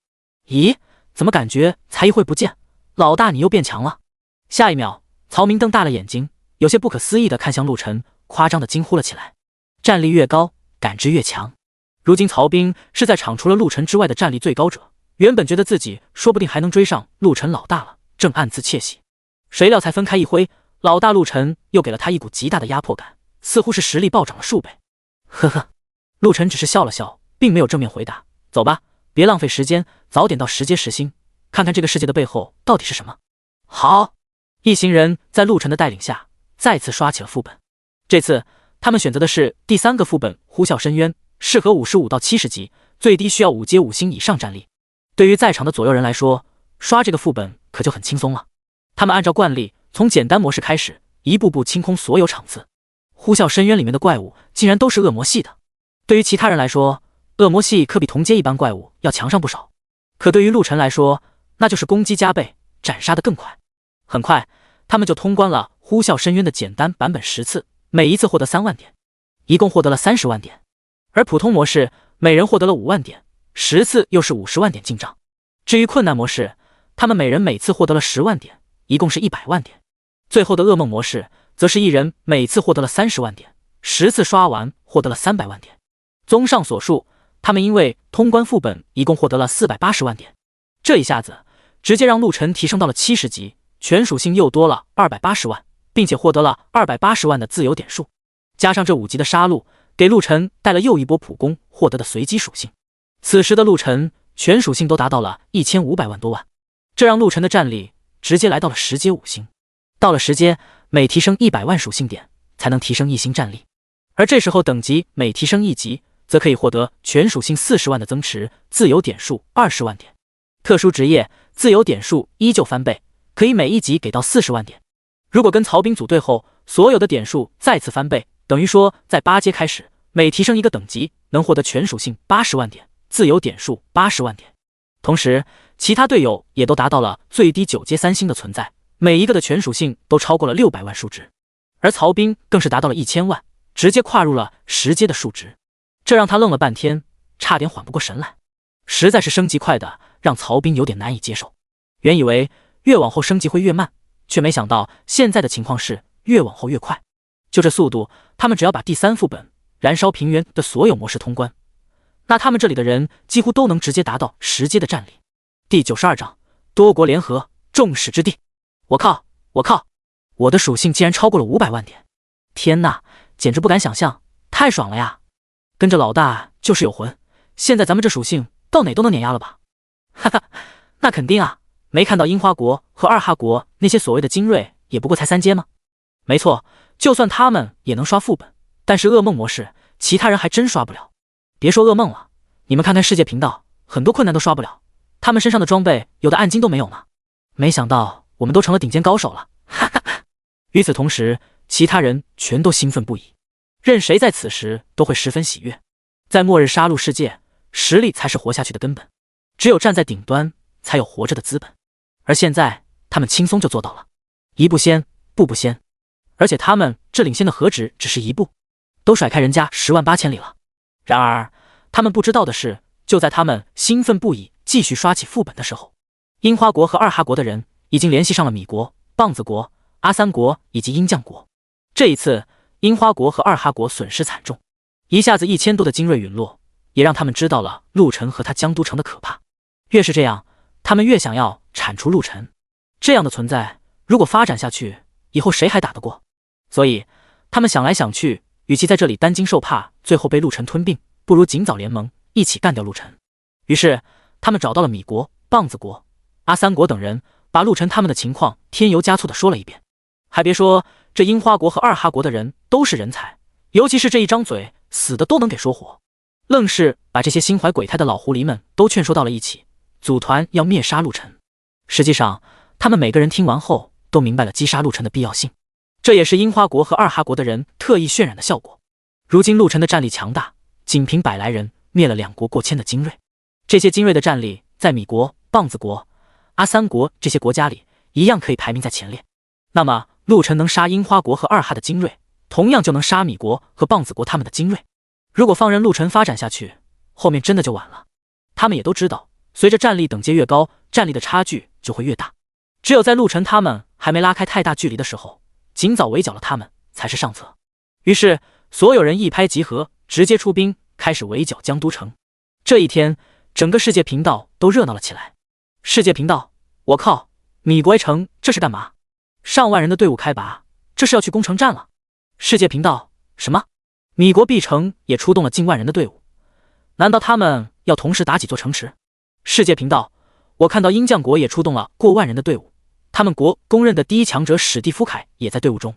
咦，怎么感觉才一会不见，老大你又变强了？下一秒，曹明瞪大了眼睛，有些不可思议地看向陆晨，夸张地惊呼了起来。战力越高，感知越强。如今曹兵是在场除了陆晨之外的战力最高者，原本觉得自己说不定还能追上陆晨老大了，正暗自窃喜。谁料才分开一挥，老大陆晨又给了他一股极大的压迫感，似乎是实力暴涨了数倍。呵呵，陆晨只是笑了笑，并没有正面回答。走吧，别浪费时间，早点到10阶10星，看看这个世界的背后到底是什么。好，一行人在陆晨的带领下再次刷起了副本。这次他们选择的是第3个副本呼啸深渊，适合55到70级，最低需要5阶5星以上战力。对于在场的左右人来说，刷这个副本可就很轻松了。他们按照惯例从简单模式开始，一步步清空所有场次。呼啸深渊里面的怪物竟然都是恶魔系的。对于其他人来说，恶魔系可比同阶一般怪物要强上不少，可对于陆晨来说，那就是攻击加倍，斩杀得更快。很快，他们就通关了呼啸深渊的简单版本10次，每一次获得3万点，一共获得了30万点。而普通模式，每人获得了5万点，10次又是50万点进账。至于困难模式，他们每人每次获得了10万点，一共是100万点。最后的噩梦模式，则是一人每次获得了30万点，10次刷完获得了300万点。综上所述，他们因为通关副本，一共获得了480万点。这一下子，直接让陆晨提升到了70级，全属性又多了280万，并且获得了280万的自由点数。加上这5级的杀戮，给陆晨带了又一波普攻获得的随机属性。此时的陆晨全属性都达到了1500万多万，这让陆晨的战力直接来到了10阶5星。到了10阶，每提升100万属性点才能提升1星战力，而这时候等级每提升1级，则可以获得全属性40万的增持，自由点数20万点。特殊职业自由点数依旧翻倍，可以每一级给到40万点。如果跟曹兵组队后，所有的点数再次翻倍，等于说在8阶开始，每提升一个等级能获得全属性80万点，自由点数80万点。同时，其他队友也都达到了最低9阶3星的存在，每一个的全属性都超过了600万数值。而曹兵更是达到了1000万，直接跨入了10阶的数值。这让他愣了半天，差点缓不过神来。实在是升级快的，让曹兵有点难以接受。原以为越往后升级会越慢，却没想到现在的情况是越往后越快。就这速度，他们只要把第3副本燃烧平原的所有模式通关，那他们这里的人几乎都能直接达到10阶的战力。第92章多国联合，众矢之的。我靠，我的属性竟然超过了500万点！天呐，简直不敢想象，太爽了呀！跟着老大就是有魂，现在咱们这属性到哪都能碾压了吧？哈哈，那肯定啊！没看到樱花国和二哈国那些所谓的精锐也不过才3阶吗？没错，就算他们也能刷副本，但是噩梦模式，其他人还真刷不了。别说噩梦了，你们看看世界频道，很多困难都刷不了，他们身上的装备有的暗金都没有呢。没想到我们都成了顶尖高手了，哈哈哈！与此同时，其他人全都兴奋不已，任谁在此时都会十分喜悦。在末日杀戮世界，实力才是活下去的根本，只有站在顶端，才有活着的资本。而现在，他们轻松就做到了，一步先，步步先。而且他们这领先的何止只是一步，都甩开人家10万8千里了。然而，他们不知道的是，就在他们兴奋不已继续刷起副本的时候，樱花国和二哈国的人已经联系上了米国、棒子国、阿三国以及鹰将国。这一次，樱花国和二哈国损失惨重，一下子1000多的精锐陨落，也让他们知道了陆晨和他江都城的可怕。越是这样，他们越想要铲除陆晨。这样的存在，如果发展下去，以后谁还打得过？所以，他们想来想去，与其在这里担惊受怕，最后被陆晨吞并，不如尽早联盟，一起干掉陆晨。于是，他们找到了米国、棒子国、阿三国等人，把陆晨他们的情况添油加醋的说了一遍。还别说，这樱花国和二哈国的人都是人才，尤其是这一张嘴，死的都能给说活，愣是把这些心怀鬼胎的老狐狸们都劝说到了一起，组团要灭杀陆晨。实际上，他们每个人听完后都明白了击杀陆晨的必要性，这也是樱花国和二哈国的人特意渲染的效果。如今陆晨的战力强大，仅凭100来人灭了2国过千的精锐，这些精锐的战力在米国、棒子国、阿三国这些国家里一样可以排名在前列。那么陆晨能杀樱花国和二哈的精锐，同样就能杀米国和棒子国他们的精锐。如果放任陆晨发展下去，后面真的就晚了。他们也都知道，随着战力等阶越高，战力的差距就会越大。只有在陆晨他们还没拉开太大距离的时候，尽早围剿了他们才是上策。于是所有人一拍即合，直接出兵开始围剿江都城。这一天，整个世界频道都热闹了起来。世界频道，我靠，米国 A 城这是干嘛？上万人的队伍开拔，这是要去攻城战了。世界频道，什么？米国 B 城也出动了近万人的队伍，难道他们要同时打几座城池？世界频道，我看到鹰将国也出动了过万人的队伍，他们国公认的第一强者史蒂夫凯也在队伍中。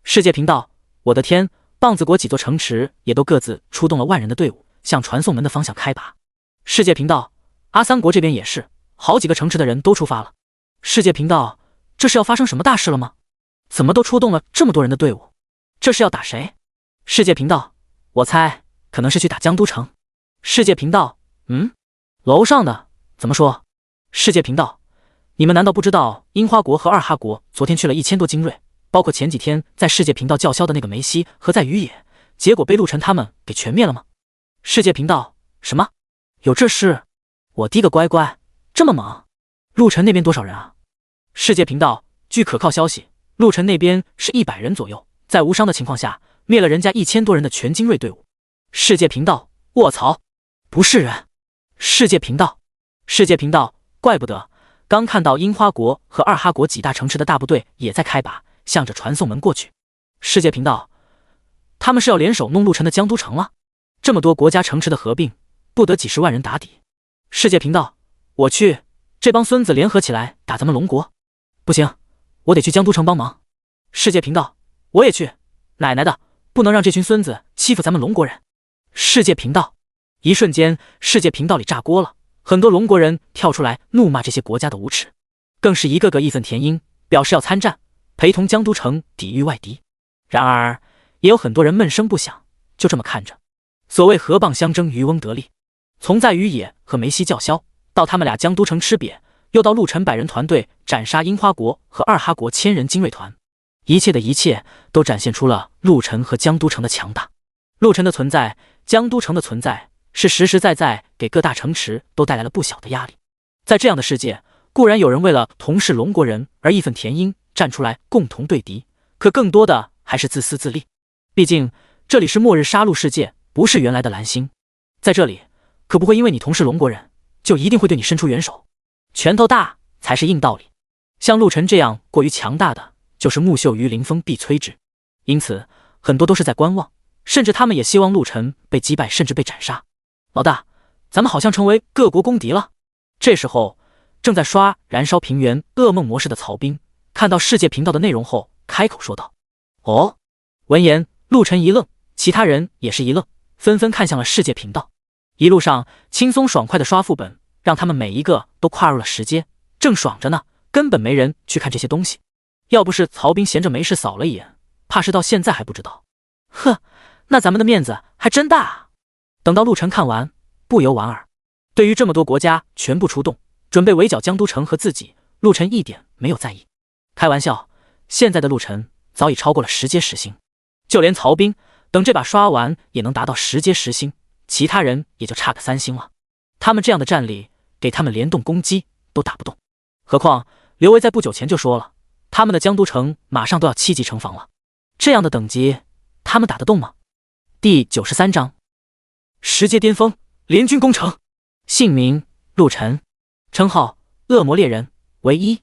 世界频道，我的天，棒子国几座城池也都各自出动了万人的队伍，向传送门的方向开拔。世界频道，阿三国这边也是，好几个城池的人都出发了。世界频道，这是要发生什么大事了吗？怎么都出动了这么多人的队伍？这是要打谁？世界频道，我猜可能是去打江都城。世界频道，楼上的怎么说？世界频道，你们难道不知道樱花国和二哈国昨天去了1000多精锐，包括前几天在世界频道叫嚣的那个梅西和在于野，结果被陆晨他们给全灭了吗？世界频道，什么？有这事？我滴个乖乖，这么猛？陆晨那边多少人啊？世界频道，据可靠消息，陆晨那边是100人左右，在无伤的情况下灭了人家1000多人的全精锐队伍。世界频道，卧槽，不是人！世界频道，世界频道，怪不得刚看到樱花国和二哈国几大城池的大部队也在开拔，向着传送门过去。世界频道，他们是要联手弄陆晨的江都城了？这么多国家城池的合并，不得几十万人打底。世界频道，我去，这帮孙子联合起来打咱们龙国？不行，我得去江都城帮忙。世界频道，我也去，奶奶的，不能让这群孙子欺负咱们龙国人。世界频道，一瞬间，世界频道里炸锅了，很多龙国人跳出来怒骂这些国家的无耻，更是一个个义愤填膺，表示要参战，陪同江都城抵御外敌。然而，也有很多人闷声不响，就这么看着。所谓河蚌相争，渔翁得利。从在于野和梅西叫嚣，到他们俩江都城吃瘪，又到陆晨100人团队斩杀樱花国和二哈国1000人精锐团，一切的一切都展现出了陆晨和江都城的强大。陆晨的存在，江都城的存在，是实实在在给各大城池都带来了不小的压力。在这样的世界，固然有人为了同是龙国人而义愤填膺，站出来共同对敌，可更多的还是自私自利。毕竟这里是末日杀戮世界，不是原来的蓝星。在这里，可不会因为你同是龙国人，就一定会对你伸出援手。拳头大才是硬道理。像陆晨这样过于强大的，就是木秀于林风必摧之。因此，很多都是在观望，甚至他们也希望陆晨被击败，甚至被斩杀。老大，咱们好像成为各国公敌了。这时候，正在刷燃烧平原噩梦模式的曹兵，看到世界频道的内容后，开口说道：“哦。”闻言，陆晨一愣，其他人也是一愣，纷纷看向了世界频道。一路上轻松爽快的刷副本，让他们每一个都跨入了时阶，正爽着呢，根本没人去看这些东西。要不是曹兵闲着没事扫了一眼，怕是到现在还不知道。呵，那咱们的面子还真大啊！等到陆晨看完，不由莞尔。对于这么多国家全部出动，准备围剿江都城和自己，陆晨一点没有在意。开玩笑，现在的陆晨早已超过了10阶10星，就连曹兵等这把刷完也能达到10阶10星，其他人也就差个3星了。他们这样的战力，给他们联动攻击都打不动。何况刘维在不久前就说了，他们的江都城马上都要7级城防了，这样的等级，他们打得动吗？第93章10阶巅峰，联军攻城。姓名：陆晨，称号：恶魔猎人，为1，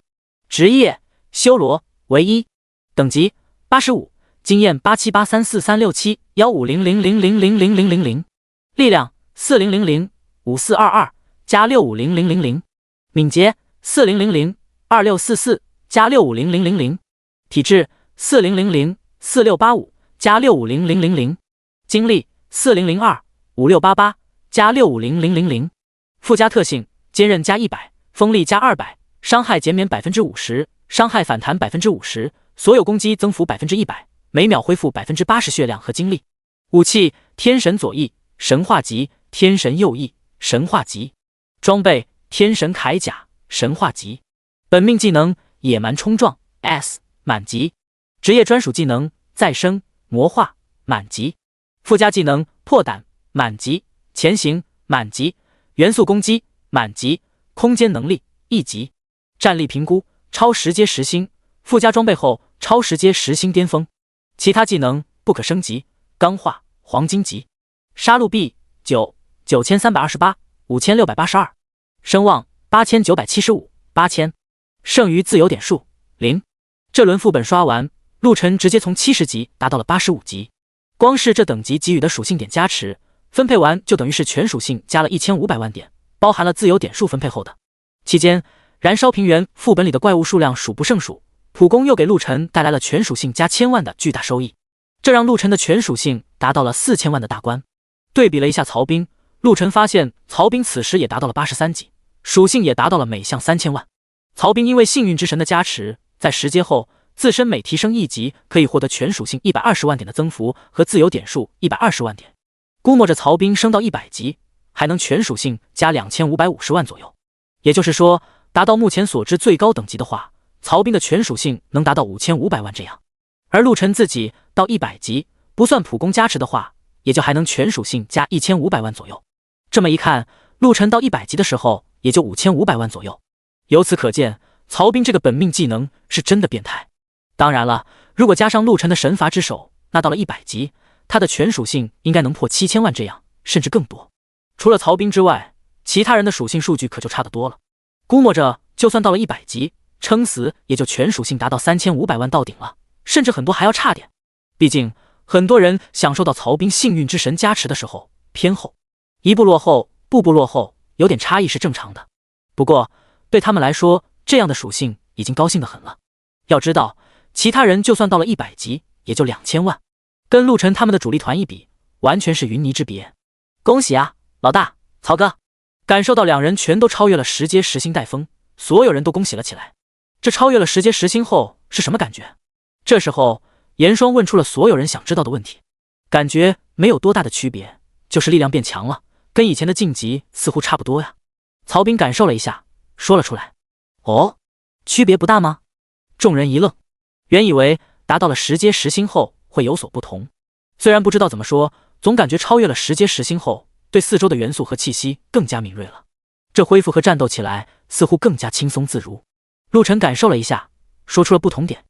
职业：修罗，为1，等级85，经验878343671500000000，力量40005422加6500000，敏捷40002644加6500000，体质40004685加6500000，精力40025688加6500000，附加特性：坚韧加100，锋利加200，伤害减免50%，伤害反弹50%，所有攻击增幅100%，每秒恢复80%血量和精力。武器：天神左翼，神话级，天神右翼，神话级。装备：天神铠甲，神话级。本命技能：野蛮冲撞 S 满级。职业专属技能：再生魔化满级。附加技能：破胆满级，前行满级，元素攻击满级，空间能力1级。战力评估：超10阶10星，附加装备后超10阶10星巅峰。其他技能不可升级，钢化黄金级。杀戮币99328 5682，声望8975 8000，剩余自由点数0。这轮副本刷完，陆晨直接从70级达到了85级。光是这等级给予的属性点加持，分配完就等于是全属性加了1500万点，包含了自由点数分配后的。期间，燃烧平原副本里的怪物数量数不胜数，普攻又给陆晨带来了全属性加1000万的巨大收益，这让陆晨的全属性达到了4000万的大关。对比了一下曹兵，陆晨发现曹兵此时也达到了83级，属性也达到了每项3000万。曹兵因为幸运之神的加持，在10阶后自身每提升1级可以获得全属性120万点的增幅和自由点数120万点。估摸着曹兵升到100级，还能全属性加2550万左右。也就是说，达到目前所知最高等级的话，曹兵的全属性能达到5500万这样。而陆晨自己到100级，不算普攻加持的话，也就还能全属性加1500万左右。这么一看，陆晨到100级的时候也就5500万左右。由此可见，曹兵这个本命技能是真的变态。当然了，如果加上陆晨的神罚之手，那到了100级，他的全属性应该能破7000万这样，甚至更多。除了曹兵之外，其他人的属性数据可就差得多了。估摸着，就算到了100级，撑死也就全属性达到3500万到顶了，甚至很多还要差点。毕竟，很多人享受到曹兵幸运之神加持的时候偏后，一步落后，步步落后，有点差异是正常的。不过，对他们来说，这样的属性已经高兴得很了。要知道，其他人就算到了100级，也就2000万，跟陆晨他们的主力团一比，完全是云泥之别。恭喜啊，老大，曹哥！感受到两人全都超越了10阶10星带风，所有人都恭喜了起来。这超越了10阶10星后是什么感觉？这时候，严霜问出了所有人想知道的问题。感觉没有多大的区别，就是力量变强了，跟以前的晋级似乎差不多呀。曹兵感受了一下，说了出来。哦，区别不大吗？众人一愣，原以为达到了10阶10星后会有所不同，虽然不知道怎么说，总感觉超越了10阶10星后，对四周的元素和气息更加敏锐了。这恢复和战斗起来似乎更加轻松自如。陆晨感受了一下，说出了不同点。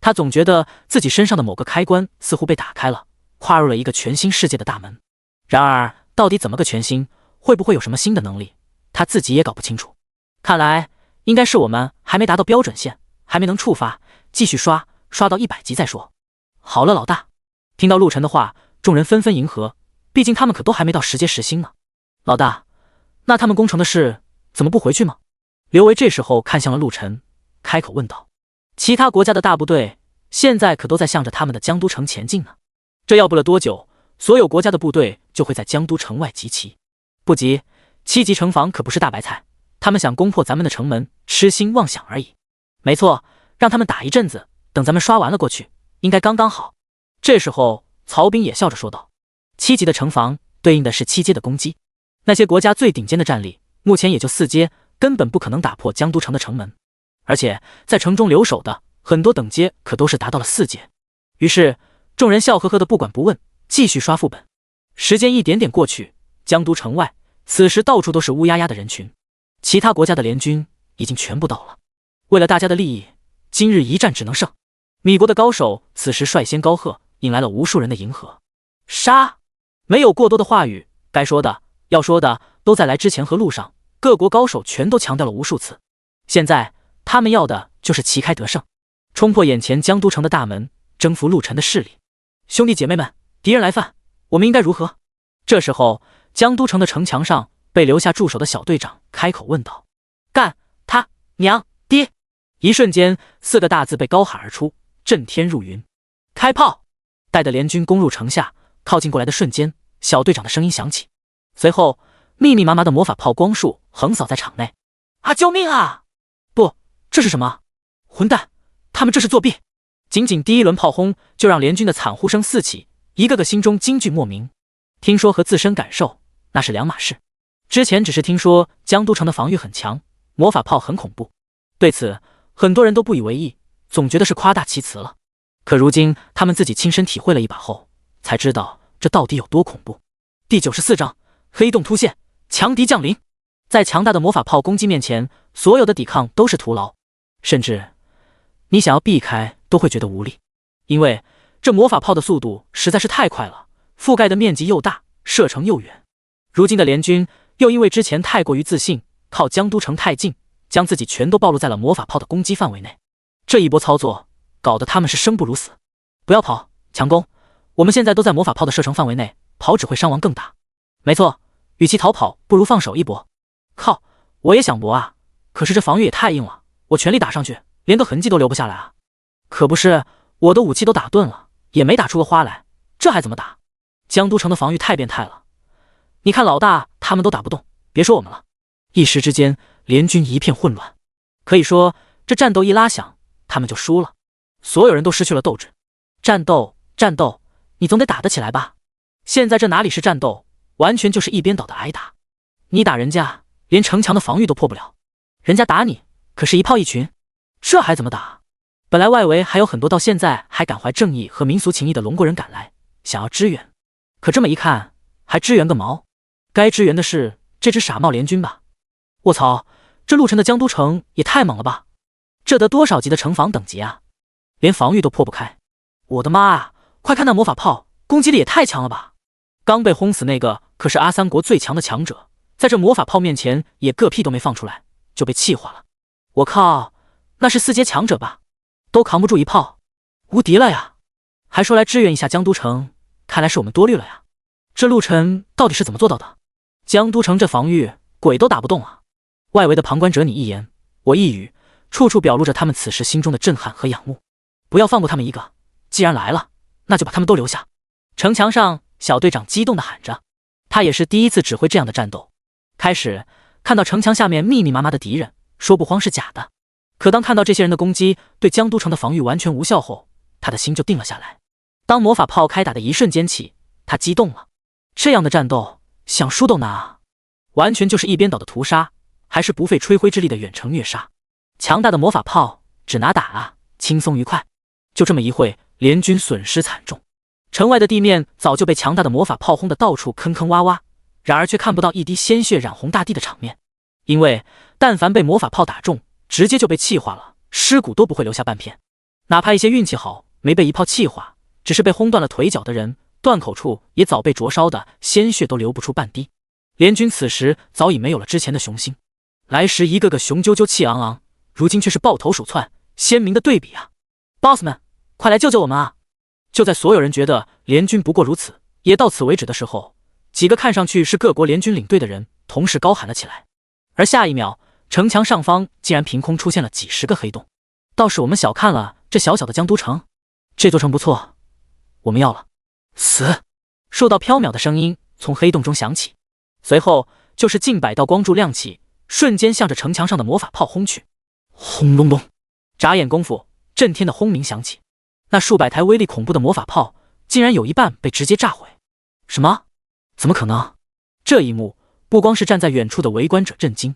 他总觉得自己身上的某个开关似乎被打开了，跨入了一个全新世界的大门。然而，到底怎么个全新，会不会有什么新的能力，他自己也搞不清楚。看来应该是我们还没达到标准线，还没能触发，继续刷到100级再说。好了，老大。听到陆晨的话，众人纷纷迎合，毕竟他们可都还没到10阶10星呢。老大，那他们攻城的事怎么不回去吗？刘维这时候看向了陆晨，开口问道。其他国家的大部队现在可都在向着他们的江都城前进呢。这要不了多久，所有国家的部队就会在江都城外集齐。不急，7级城防可不是大白菜，他们想攻破咱们的城门，痴心妄想而已。没错，让他们打一阵子，等咱们刷完了过去，应该刚刚好。这时候，曹兵也笑着说道：“7级的城防对应的是7阶的攻击，那些国家最顶尖的战力，目前也就4阶，根本不可能打破江都城的城门。而且在城中留守的很多等阶可都是达到了4阶。”于是，众人笑呵呵的不管不问，继续刷副本。时间一点点过去，江都城外此时到处都是乌压压的人群，其他国家的联军已经全部到了。为了大家的利益，今日一战只能胜。米国的高手此时率先高喝，引来了无数人的迎合。杀！没有过多的话语，该说的要说的都在来之前和路上，各国高手全都强调了无数次。现在他们要的就是旗开得胜，冲破眼前江都城的大门，征服陆晨的势力。兄弟姐妹们，敌人来犯，我们应该如何？这时候，江都城的城墙上被留下驻守的小队长开口问道：“干他娘爹！”一瞬间，4个大字被高喊而出，震天入云。开炮！待得联军攻入城下，靠近过来的瞬间，小队长的声音响起，随后密密麻麻的魔法炮光束横扫在场内。啊！救命啊！不，这是什么？混蛋！他们这是作弊！仅仅第一轮炮轰就让联军的惨呼声四起，一个个心中惊惧莫名。听说和自身感受那是两码事。之前只是听说江都城的防御很强，魔法炮很恐怖，对此很多人都不以为意，总觉得是夸大其词了。可如今他们自己亲身体会了一把后，才知道这到底有多恐怖。第94章黑洞突现，强敌降临。在强大的魔法炮攻击面前，所有的抵抗都是徒劳，甚至你想要避开都会觉得无力，因为这魔法炮的速度实在是太快了，覆盖的面积又大，射程又远。如今的联军又因为之前太过于自信，靠江都城太近，将自己全都暴露在了魔法炮的攻击范围内。这一波操作搞得他们是生不如死。不要跑，强攻！我们现在都在魔法炮的射程范围内，跑只会伤亡更大。没错，与其逃跑，不如放手一搏。靠，我也想搏啊，可是这防御也太硬了，我全力打上去，连个痕迹都留不下来啊！可不是，我的武器都打钝了，也没打出个花来，这还怎么打？江都城的防御太变态了，你看老大他们都打不动，别说我们了。一时之间，联军一片混乱，可以说这战斗一拉响，他们就输了。所有人都失去了斗志。战斗，战斗，你总得打得起来吧？现在这哪里是战斗，完全就是一边倒的挨打。你打人家，连城墙的防御都破不了，人家打你可是一炮一群，这还怎么打？本来外围还有很多到现在还感怀正义和民俗情谊的龙国人赶来，想要支援，可这么一看，还支援个毛？该支援的是这支傻帽联军吧？卧槽，这陆晨的江都城也太猛了吧！这得多少级的城防等级啊？连防御都破不开！我的妈啊！快看那魔法炮，攻击力也太强了吧！刚被轰死那个可是阿三国最强的强者，在这魔法炮面前也个屁都没放出来，就被气化了。我靠，那是4阶强者吧？都扛不住一炮，无敌了呀！还说来支援一下江都城，看来是我们多虑了呀。这陆晨到底是怎么做到的？江都城这防御，鬼都打不动啊！外围的旁观者你一言我一语，处处表露着他们此时心中的震撼和仰慕。不要放过他们一个，既然来了，那就把他们都留下。城墙上，小队长激动地喊着，他也是第一次指挥这样的战斗。开始看到城墙下面密密麻麻的敌人，说不慌是假的。可当看到这些人的攻击对江都城的防御完全无效后，他的心就定了下来。当魔法炮开打的一瞬间起，他激动了。这样的战斗，想输都难啊！完全就是一边倒的屠杀，还是不费吹灰之力的远程虐杀。强大的魔法炮只拿打啊，轻松愉快。就这么一会，联军损失惨重，城外的地面早就被强大的魔法炮轰得到处坑坑洼洼，然而却看不到一滴鲜血染红大地的场面，因为但凡被魔法炮打中，直接就被气化了，尸骨都不会留下半片。哪怕一些运气好没被一炮气化，只是被轰断了腿脚的人，断口处也早被灼烧的鲜血都流不出半滴。联军此时早已没有了之前的雄心，来时一个个雄赳赳气昂昂，如今却是抱头鼠窜，鲜明的对比啊！ boss 们，快来救救我们啊！就在所有人觉得联军不过如此，也到此为止的时候，几个看上去是各国联军领队的人同时高喊了起来。而下一秒，城墙上方竟然凭空出现了几十个黑洞。倒是我们小看了这小小的江都城，这座城不错，我们要了。死！数道飘渺的声音从黑洞中响起，随后就是近百道光柱亮起，瞬间向着城墙上的魔法炮轰去。轰隆隆！眨眼功夫，震天的轰鸣响起，那数百台威力恐怖的魔法炮竟然有一半被直接炸毁。什么？怎么可能？这一幕不光是站在远处的围观者震惊，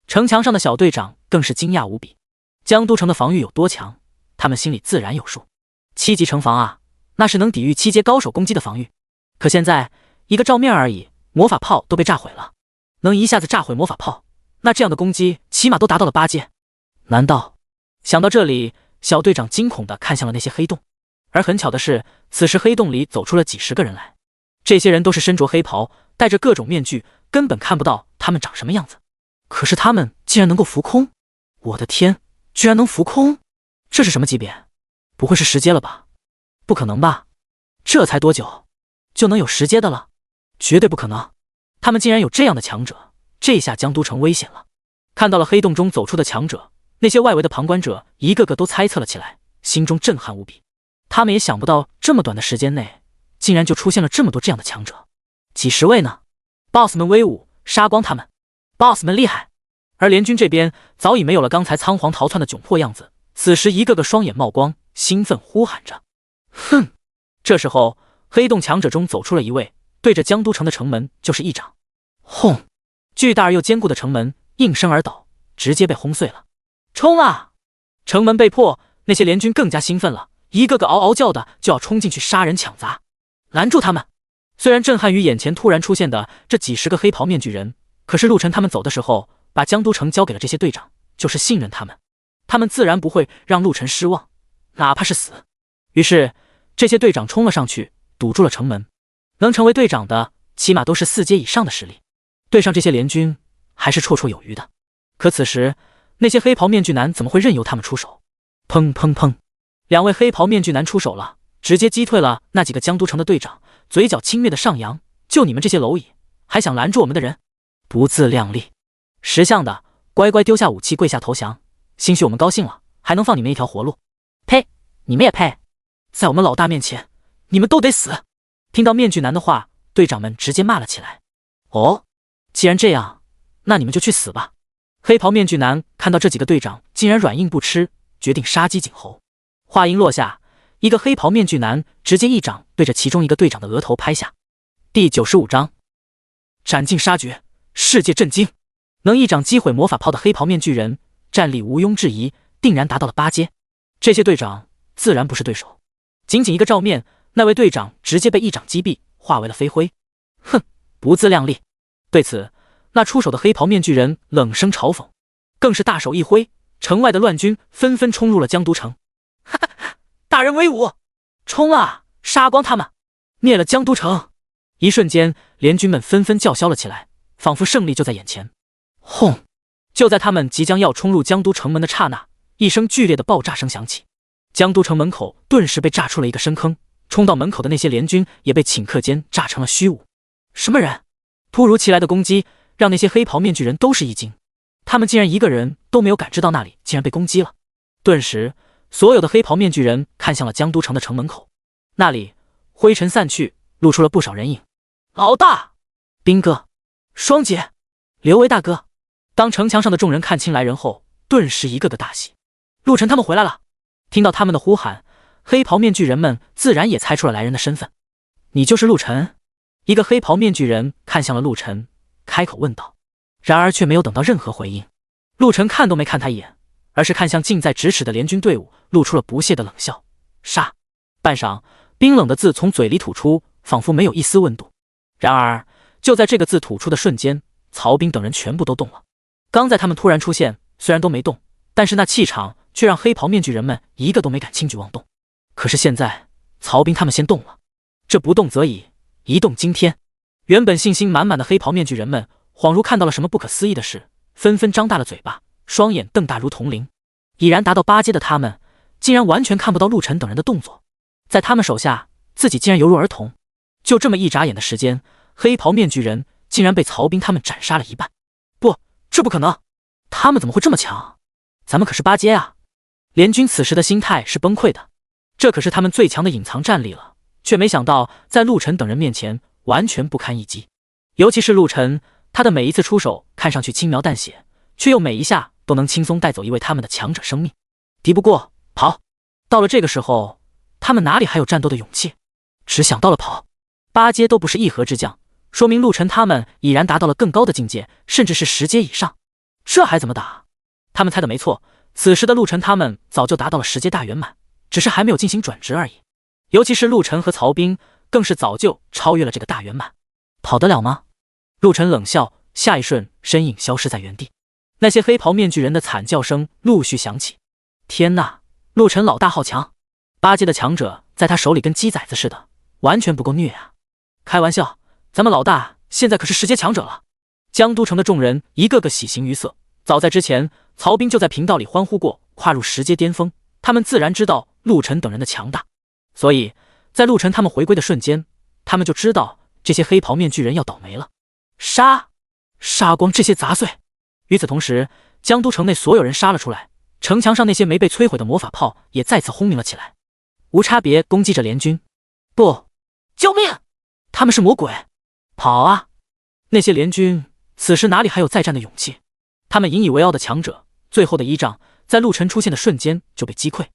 城墙上的小队长更是惊讶无比。江都城的防御有多强，他们心里自然有数。7级城防啊，那是能抵御7阶高手攻击的防御。可现在一个照面而已，魔法炮都被炸毁了。能一下子炸毁魔法炮，那这样的攻击起码都达到了8阶。难道？想到这里，小队长惊恐地看向了那些黑洞。而很巧的是，此时黑洞里走出了几十个人来。这些人都是身着黑袍，戴着各种面具，根本看不到他们长什么样子。可是他们竟然能够浮空！我的天，居然能浮空！这是什么级别？不会是10阶了吧？不可能吧？这才多久就能有10阶的了？绝对不可能！他们竟然有这样的强者，这下江都城危险了。看到了黑洞中走出的强者，那些外围的旁观者一个个都猜测了起来，心中震撼无比。他们也想不到这么短的时间内，竟然就出现了这么多这样的强者，几十位呢。boss 们威武，杀光他们 boss 们厉害。而联军这边早已没有了刚才仓皇逃窜的窘迫样子，此时一个个双眼冒光，兴奋呼喊着。哼！这时候黑洞强者中走出了一位，对着江都城的城门就是一掌。轰！巨大而又坚固的城门应声而倒，直接被轰碎了。冲啊！城门被破，那些联军更加兴奋了，一个个嗷嗷叫的就要冲进去杀人抢砸，拦住他们。虽然震撼于眼前突然出现的这几十个黑袍面具人，可是陆晨他们走的时候把江都城交给了这些队长，就是信任他们，他们自然不会让陆晨失望，哪怕是死。于是这些队长冲了上去，堵住了城门。能成为队长的起码都是4阶以上的实力，对上这些联军还是绰绰有余的。可此时那些黑袍面具男怎么会任由他们出手？砰砰砰，2位黑袍面具男出手了，直接击退了那几个江都城的队长，嘴角轻蔑的上扬，就你们这些蝼蚁，还想拦住我们的人，不自量力！识相的乖乖丢下武器跪下投降，兴许我们高兴了，还能放你们一条活路。呸！你们也配！在我们老大面前，你们都得死！听到面具男的话，队长们直接骂了起来。哦，既然这样，那你们就去死吧！黑袍面具男看到这几个队长竟然软硬不吃，决定杀鸡儆猴。话音落下，一个黑袍面具男直接一掌对着其中一个队长的额头拍下。第95章，斩尽杀绝，世界震惊！能一掌击毁魔法炮的黑袍面具人，战力毋庸置疑，定然达到了8阶。这些队长自然不是对手，仅仅一个照面，那位队长直接被一掌击毙，化为了飞灰。哼，不自量力！对此，那出手的黑袍面具人冷声嘲讽，更是大手一挥，城外的乱军纷纷冲入了江都城。哈哈，大人威武！冲啊，杀光他们，灭了江都城！一瞬间，联军们纷纷叫嚣了起来，仿佛胜利就在眼前。轰！就在他们即将要冲入江都城门的刹那，一声剧烈的爆炸声响起，江都城门口顿时被炸出了一个深坑，冲到门口的那些联军也被顷刻间炸成了虚无。什么人？突如其来的攻击让那些黑袍面具人都是一惊，他们竟然一个人都没有感知到那里竟然被攻击了。顿时，所有的黑袍面具人看向了江都城的城门口，那里灰尘散去，露出了不少人影。老大，兵哥，双姐，刘维大哥。当城墙上的众人看清来人后，顿时一个个大喜。陆晨他们回来了！听到他们的呼喊，黑袍面具人们自然也猜出了来人的身份。你就是陆晨？一个黑袍面具人看向了陆晨，开口问道，然而却没有等到任何回应。陆晨看都没看他一眼，而是看向近在咫尺的联军队伍，露出了不屑的冷笑。杀！半晌，冰冷的字从嘴里吐出，仿佛没有一丝温度。然而就在这个字吐出的瞬间，曹兵等人全部都动了。刚在他们突然出现，虽然都没动，但是那气场却让黑袍面具人们一个都没敢轻举妄动。可是现在曹兵他们先动了，这不动则已，一动惊天。原本信心满满的黑袍面具人们恍如看到了什么不可思议的事，纷纷张大了嘴巴，双眼瞪大如铜铃。已然达到8阶的他们竟然完全看不到陆晨等人的动作，在他们手下自己竟然犹如儿童。就这么一眨眼的时间，黑袍面具人竟然被曹兵他们斩杀了一半。不，这不可能！他们怎么会这么强？咱们可是8阶啊！联军此时的心态是崩溃的，这可是他们最强的隐藏战力了，却没想到在陆晨等人面前完全不堪一击。尤其是陆晨，他的每一次出手看上去轻描淡写，却又每一下都能轻松带走一位他们的强者生命。敌不过，跑！到了这个时候，他们哪里还有战斗的勇气？只想到了跑。8阶都不是一合之将，说明陆晨他们已然达到了更高的境界，甚至是10阶以上。这还怎么打？他们猜的没错，此时的陆晨他们早就达到了10阶大圆满，只是还没有进行转职而已。尤其是陆晨和曹兵，更是早就超越了这个大圆满。跑得了吗？陆晨冷笑，下一瞬身影消失在原地。那些黑袍面具人的惨叫声陆续响起。天哪，陆晨老大好强！8阶的强者在他手里跟鸡崽子似的，完全不够虐啊！开玩笑，咱们老大现在可是10阶强者了。江都城的众人一个个喜形于色。早在之前，曹兵就在频道里欢呼过跨入10阶巅峰，他们自然知道陆晨等人的强大，所以在陆晨他们回归的瞬间，他们就知道这些黑袍面具人要倒霉了。杀！杀光这些杂碎！与此同时，江都城内所有人杀了出来，城墙上那些没被摧毁的魔法炮也再次轰鸣了起来，无差别攻击着联军。不！救命！他们是魔鬼！跑啊！那些联军此时哪里还有再战的勇气？他们引以为傲的强者，最后的依仗在陆晨出现的瞬间就被击溃。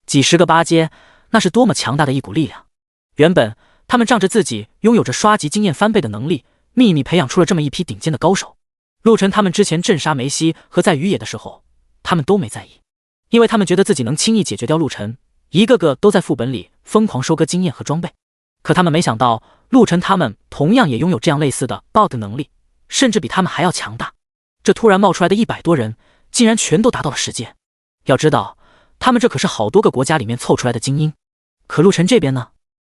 几十个8阶，那是多么强大的一股力量！原本他们仗着自己拥有着刷级经验翻倍的能力，秘密培养出了这么一批顶尖的高手。陆晨他们之前镇杀梅西和在于野的时候，他们都没在意，因为他们觉得自己能轻易解决掉陆晨，一个个都在副本里疯狂收割经验和装备。可他们没想到，陆晨他们同样也拥有这样类似的 bug 能力，甚至比他们还要强大。这突然冒出来的100多人，竟然全都达到了10阶。要知道，他们这可是好多个国家里面凑出来的精英。可陆晨这边呢，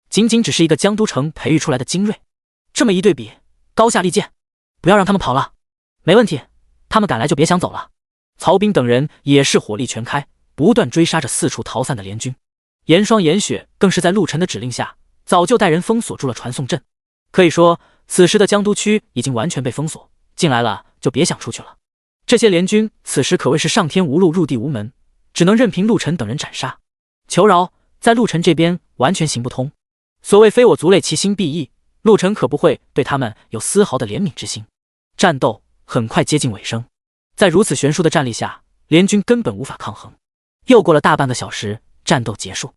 仅仅只是一个江都城培育出来的精锐。这么一对比，高下立见。不要让他们跑了。没问题，他们敢来就别想走了。曹兵等人也是火力全开，不断追杀着四处逃散的联军。严霜、严雪更是在陆晨的指令下，早就带人封锁住了传送阵。可以说，此时的江都区已经完全被封锁，进来了就别想出去了。这些联军此时可谓是上天无路，入地无门，只能任凭陆晨等人斩杀。求饶，在陆晨这边完全行不通。所谓非我族类，其心必异，陆晨可不会对他们有丝毫的怜悯之心。战斗很快接近尾声，在如此悬殊的战力下，联军根本无法抗衡。又过了大半个小时，战斗结束，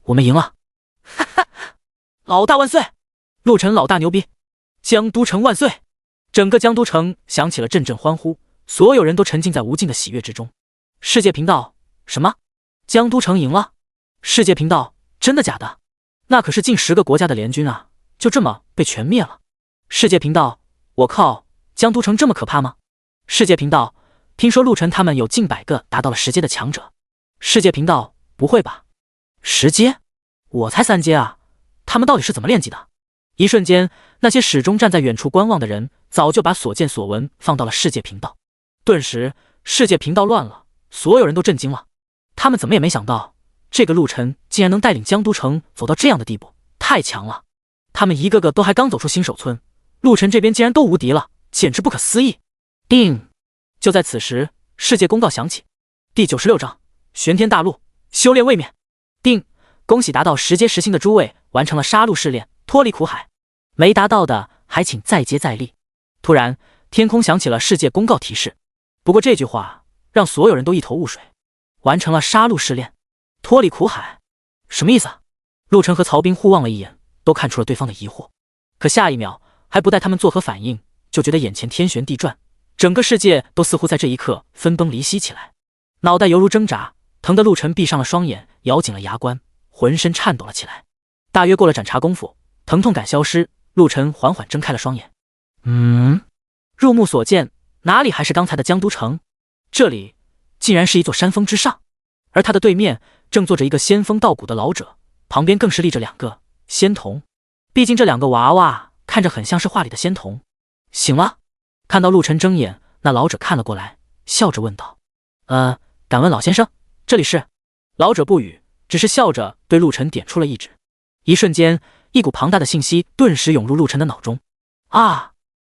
我们赢了！哈哈，老大万岁！陆晨老大牛逼！江都城万岁！整个江都城响起了阵阵欢呼，所有人都沉浸在无尽的喜悦之中。世界频道，什么？江都城赢了？世界频道，真的假的？那可是近10个国家的联军啊，就这么被全灭了。世界频道，我靠，江都城这么可怕吗？世界频道，听说陆晨他们有近100个达到了10阶的强者。世界频道，不会吧？10阶？我才3阶啊！他们到底是怎么练级的？一瞬间，那些始终站在远处观望的人早就把所见所闻放到了世界频道。顿时，世界频道乱了，所有人都震惊了。他们怎么也没想到，这个陆晨竟然能带领江都城走到这样的地步，太强了！他们一个个都还刚走出新手村，陆晨这边竟然都无敌了，简直不可思议！叮！就在此时，世界公告响起：第96章玄天大陆修炼位面。叮！恭喜达到10阶10星的诸位完成了杀戮试炼，脱离苦海。没达到的还请再接再厉。突然，天空响起了世界公告提示。不过这句话让所有人都一头雾水。完成了杀戮试炼，脱离苦海，什么意思啊？陆晨和曹兵互望了一眼，都看出了对方的疑惑。可下一秒，还不待他们作何反应，就觉得眼前天旋地转，整个世界都似乎在这一刻分崩离析起来。脑袋犹如挣扎，疼得陆晨闭上了双眼，咬紧了牙关，浑身颤抖了起来。大约过了盏茶功夫，疼痛感消失，陆晨缓缓睁开了双眼。入目所见，哪里还是刚才的江都城？这里竟然是一座山峰之上，而他的对面正坐着一个仙风道骨的老者，旁边更是立着2个仙童。毕竟这2个娃娃看着很像是画里的仙童。醒了？看到陆晨睁眼，那老者看了过来，笑着问道：敢问老先生，这里是？老者不语，只是笑着对陆晨点出了一指。一瞬间，一股庞大的信息顿时涌入陆晨的脑中。啊！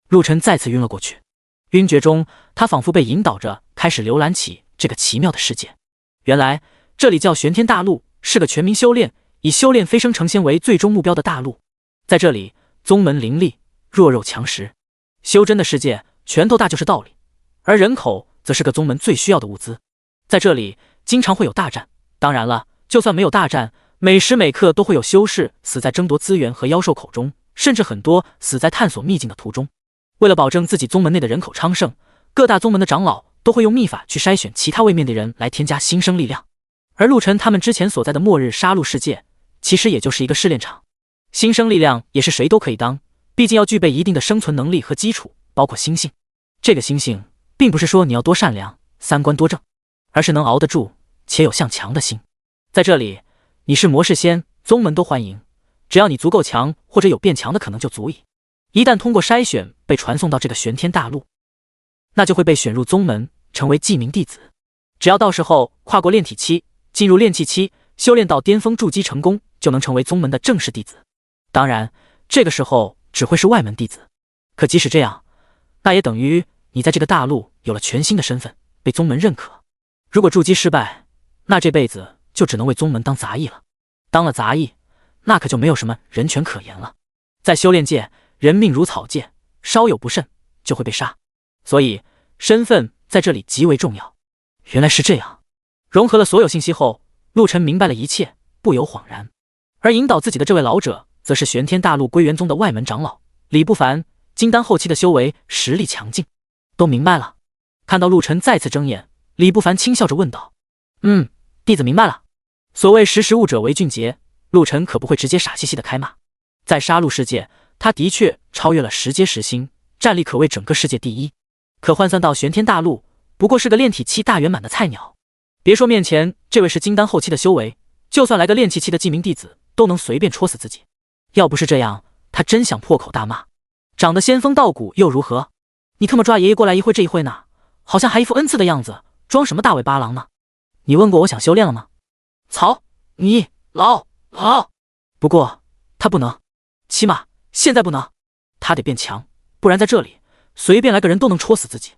陆晨再次晕了过去。晕厥中，他仿佛被引导着开始浏览起这个奇妙的世界。原来这里叫玄天大陆，是个全民修炼，以修炼飞升成仙为最终目标的大陆。在这里，宗门林立，弱肉强食。修真的世界，拳头大就是道理，而人口则是个宗门最需要的物资。在这里，经常会有大战。当然了，就算没有大战，每时每刻都会有修士死在争夺资源和妖兽口中，甚至很多死在探索秘境的途中。为了保证自己宗门内的人口昌盛，各大宗门的长老都会用秘法去筛选其他位面的人来添加新生力量。而陆晨他们之前所在的末日杀戮世界，其实也就是一个试炼场。新生力量也是谁都可以当，毕竟要具备一定的生存能力和基础，包括心性。这个心性，并不是说你要多善良、三观多正，而是能熬得住且有向强的心。在这里，你是魔是仙，宗门都欢迎，只要你足够强或者有变强的可能就足以。一旦通过筛选被传送到这个玄天大陆，那就会被选入宗门，成为记名弟子。只要到时候跨过炼体期，进入炼气期，修炼到巅峰筑基成功，就能成为宗门的正式弟子。当然，这个时候只会是外门弟子。可即使这样，那也等于你在这个大陆有了全新的身份，被宗门认可。如果筑基失败，那这辈子就只能为宗门当杂役了。当了杂役，那可就没有什么人权可言了。在修炼界，人命如草芥，稍有不慎就会被杀，所以身份在这里极为重要。原来是这样，融合了所有信息后，陆晨明白了一切，不由恍然。而引导自己的这位老者，则是玄天大陆归元宗的外门长老李不凡，金丹后期的修为，实力强劲。都明白了。看到陆晨再次睁眼，李不凡轻笑着问道：弟子明白了。所谓识时务者为俊杰，陆晨可不会直接傻兮兮的开骂。在杀戮世界，他的确超越了10阶10星，战力可谓整个世界第一。可换算到玄天大陆，不过是个炼体期大圆满的菜鸟。别说面前这位是金丹后期的修为，就算来个炼气期的记名弟子，都能随便戳死自己。要不是这样，他真想破口大骂。长得仙风道骨又如何？你特么抓爷爷过来一会这一会呢，好像还一副恩赐的样子，装什么大尾巴狼呢？你问过我想修炼了吗？曹，你老。不过他不能，起码现在不能。他得变强，不然在这里随便来个人都能戳死自己。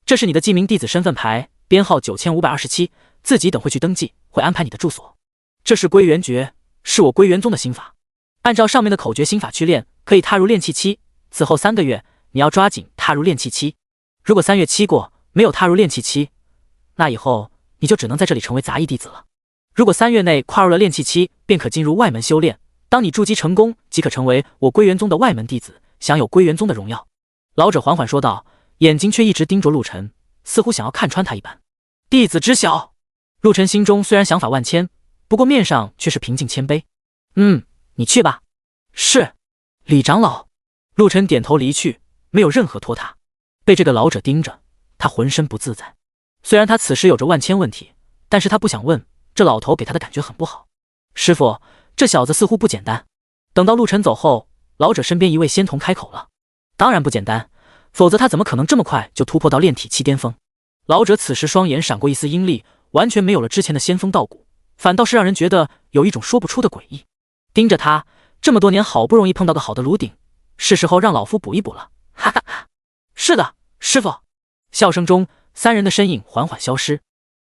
这是你的记名弟子身份牌，编号9527，自己等会去登记，会安排你的住所。这是归元诀，是我归元宗的心法，按照上面的口诀心法去练，可以踏入炼气期。此后3个月，你要抓紧踏入炼气期。如果3月期过没有踏入炼气期，那以后你就只能在这里成为杂役弟子了。如果3月内跨入了炼气期，便可进入外门修炼。当你筑基成功，即可成为我归元宗的外门弟子，享有归元宗的荣耀。老者缓缓说道，眼睛却一直盯着陆晨，似乎想要看穿他一般。弟子知晓。陆晨心中虽然想法万千，不过面上却是平静谦卑。你去吧。是，李长老。陆晨点头离去，没有任何拖沓。被这个老者盯着，他浑身不自在。虽然他此时有着万千问题，但是他不想问，这老头给他的感觉很不好。师父，这小子似乎不简单。等到陆晨走后，老者身边一位仙童开口了。当然不简单，否则他怎么可能这么快就突破到炼体期巅峰？老者此时双眼闪过一丝阴戾，完全没有了之前的仙风道骨，反倒是让人觉得有一种说不出的诡异。盯着他，这么多年好不容易碰到个好的炉鼎，是时候让老夫补一补了。哈哈哈！是的，师父。笑声中，3人的身影缓缓消失，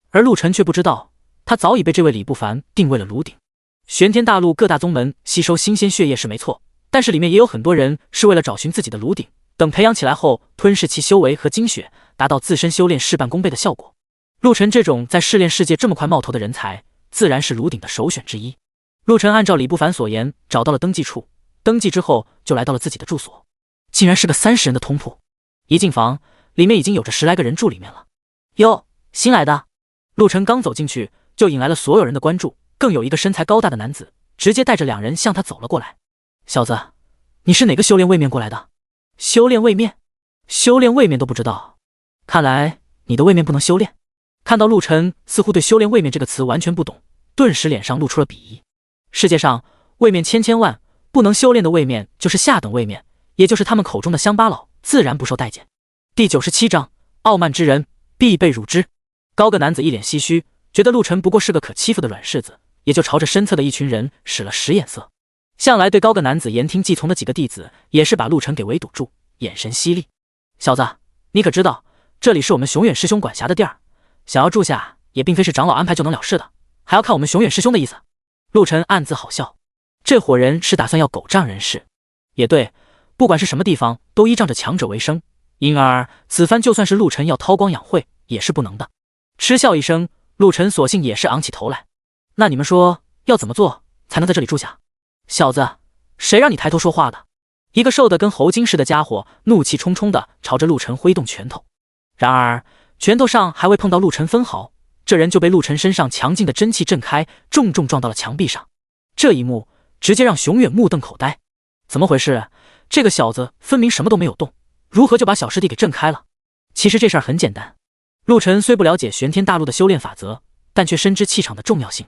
而陆晨却不知道，他早已被这位李不凡定位了炉鼎。玄天大陆各大宗门吸收新鲜血液是没错，但是里面也有很多人是为了找寻自己的炉鼎，等培养起来后吞噬其修为和精血，达到自身修炼事半功倍的效果。陆晨这种在试炼世界这么快冒头的人才，自然是炉鼎的首选之一。陆晨按照李不凡所言找到了登记处，登记之后就来到了自己的住所，竟然是个30人的通铺。一进房，里面已经有着10来个人住里面了。哟，新来的。陆晨刚走进去，就引来了所有人的关注，更有一个身材高大的男子直接带着2人向他走了过来。小子，你是哪个修炼位面过来的？修炼位面？修炼位面都不知道，看来你的位面不能修炼。看到陆晨似乎对修炼位面这个词完全不懂，顿时脸上露出了鄙夷。世界上位面千万，不能修炼的位面就是下等位面，也就是他们口中的乡巴佬，自然不受待见。第97章，傲慢之人必被辱之。高个男子一脸唏嘘，觉得陆晨不过是个可欺负的软柿子，也就朝着身侧的一群人使了使眼色。向来对高个男子言听计从的几个弟子，也是把陆晨给围堵住，眼神犀利。小子，你可知道这里是我们熊远师兄管辖的地儿，想要住下也并非是长老安排就能了事的，还要看我们熊远师兄的意思。陆晨暗自好笑，这伙人是打算要狗仗人势。也对，不管是什么地方都依仗着强者为生，因而此番就算是陆晨要韬光养晦也是不能的。嗤笑一声，陆晨索性也是昂起头来。那你们说要怎么做才能在这里住下？小子，谁让你抬头说话的？一个瘦得跟猴精似的家伙怒气冲冲地朝着陆晨挥动拳头。然而拳头上还未碰到陆晨分毫，这人就被陆晨身上强劲的真气震开，重重撞到了墙壁上。这一幕直接让熊远目瞪口呆。怎么回事？这个小子分明什么都没有动，如何就把小师弟给震开了？其实这事儿很简单。陆晨虽不了解玄天大陆的修炼法则，但却深知气场的重要性。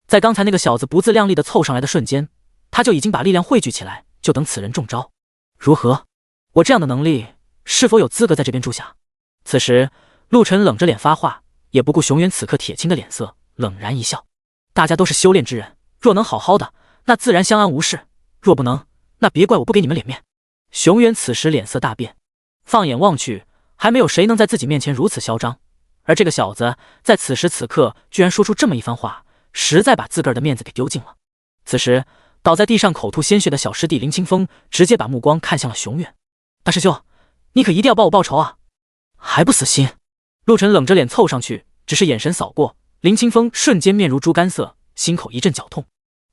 在刚才那个小子不自量力地凑上来的瞬间，他就已经把力量汇聚起来，就等此人中招。如何？我这样的能力是否有资格在这边住下？此时陆晨冷着脸发话，也不顾熊远此刻铁青的脸色，冷然一笑。大家都是修炼之人，若能好好的，那自然相安无事，若不能，那别怪我不给你们脸面。熊远此时脸色大变，放眼望去，还没有谁能在自己面前如此嚣张，而这个小子在此时此刻居然说出这么一番话，实在把自个儿的面子给丢尽了。此时倒在地上口吐鲜血的小师弟林清风直接把目光看向了熊远。大师兄，你可一定要帮我报仇啊！还不死心？陆晨冷着脸凑上去，只是眼神扫过，林清风瞬间面如猪肝色，心口一阵绞痛。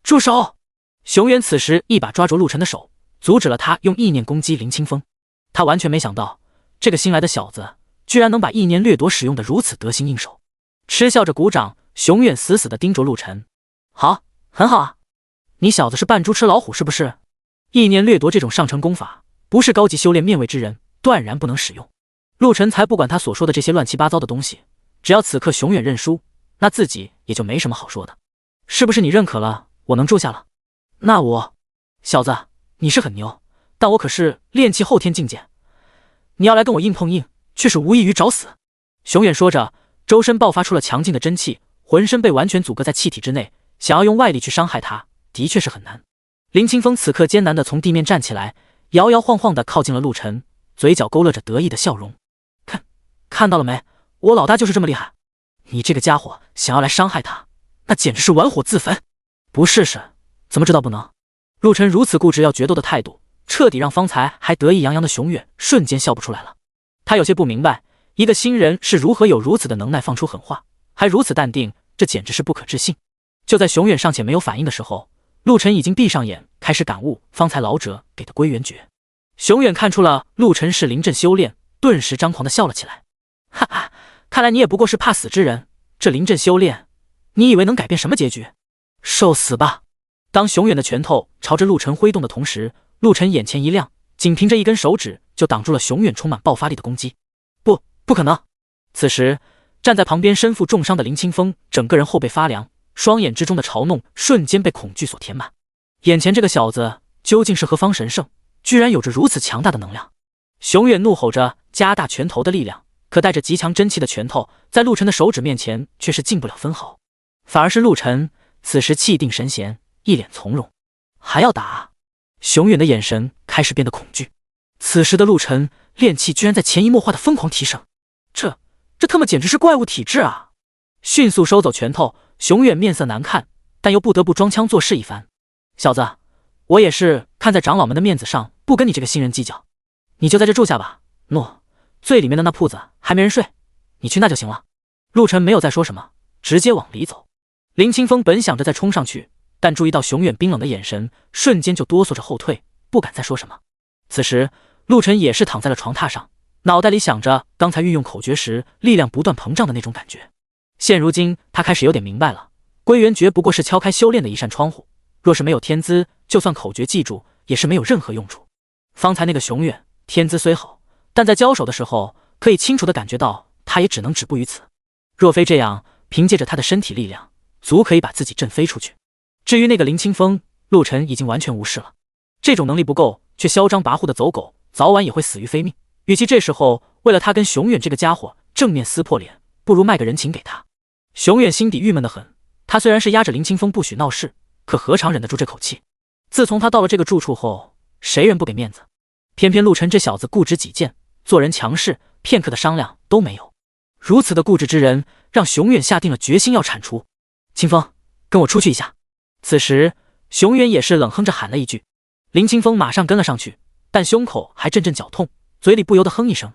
住手！熊远此时一把抓住陆晨的手，阻止了他用意念攻击林清风。他完全没想到，这个新来的小子居然能把意念掠夺使用的如此得心应手。嗤笑着鼓掌，熊远死死地盯着陆晨。好，很好啊，你小子是扮猪吃老虎是不是？意念掠夺这种上乘功法，不是高级修炼面位之人断然不能使用。陆晨才不管他所说的这些乱七八糟的东西，只要此刻熊远认输，那自己也就没什么好说的。是不是你认可了我能住下了？那我……小子，你是很牛，但我可是炼气后天境界，你要来跟我硬碰硬，却是无异于找死。熊远说着，周身爆发出了强劲的真气，浑身被完全阻隔在气体之内，想要用外力去伤害他，的确是很难。林清风此刻艰难地从地面站起来，摇摇晃晃地靠近了陆晨，嘴角勾勒着得意的笑容。看到了没？我老大就是这么厉害。你这个家伙想要来伤害他，那简直是玩火自焚。不试试怎么知道不能？陆晨如此固执要决斗的态度，彻底让方才还得意洋洋的熊远瞬间笑不出来了。他有些不明白，一个新人是如何有如此的能耐放出狠话，还如此淡定，这简直是不可置信。就在熊远尚且没有反应的时候，陆晨已经闭上眼，开始感悟方才老者给的归元诀。熊远看出了陆晨是临阵修炼，顿时张狂地笑了起来。哈哈，看来你也不过是怕死之人，这临阵修炼，你以为能改变什么结局？受死吧！当熊远的拳头朝着陆晨挥动的同时，陆晨眼前一亮，仅凭着一根手指就挡住了熊远充满爆发力的攻击。不可能！此时站在旁边身负重伤的林清风整个人后背发凉，双眼之中的嘲弄瞬间被恐惧所填满。眼前这个小子究竟是何方神圣，居然有着如此强大的能量？熊远怒吼着加大拳头的力量，可带着极强真气的拳头在陆晨的手指面前却是进不了分毫，反而是陆晨此时气定神闲，一脸从容。还要打？熊远的眼神开始变得恐惧。此时的陆晨炼气居然在潜移默化的疯狂提升，这他妈简直是怪物体质啊！迅速收走拳头，熊远面色难看，但又不得不装腔作势一番。小子，我也是看在长老们的面子上，不跟你这个新人计较。你就在这住下吧。诺，最里面的那铺子还没人睡，你去那就行了。陆晨没有再说什么，直接往里走。林清风本想着再冲上去，但注意到熊远冰冷的眼神，瞬间就哆嗦着后退，不敢再说什么。此时陆晨也是躺在了床榻上，脑袋里想着刚才运用口诀时力量不断膨胀的那种感觉。现如今他开始有点明白了，归元诀不过是敲开修炼的一扇窗户，若是没有天资，就算口诀记住也是没有任何用处。方才那个熊远天资虽好，但在交手的时候可以清楚地感觉到他也只能止步于此。若非这样，凭借着他的身体力量，足可以把自己震飞出去。至于那个林清风，陆晨已经完全无视了。这种能力不够却嚣张跋扈的走狗，早晚也会死于非命。与其这时候为了他跟熊远这个家伙正面撕破脸，不如卖个人情给他。熊远心底郁闷得很，他虽然是压着林清风不许闹事，可何尝忍得住这口气？自从他到了这个住处后，谁人不给面子？偏偏陆晨这小子固执己见，做人强势，片刻的商量都没有。如此的固执之人，让熊远下定了决心要铲除。清风，跟我出去一下。此时熊远也是冷哼着喊了一句，林清风马上跟了上去，但胸口还阵阵绞痛，嘴里不由得哼一声。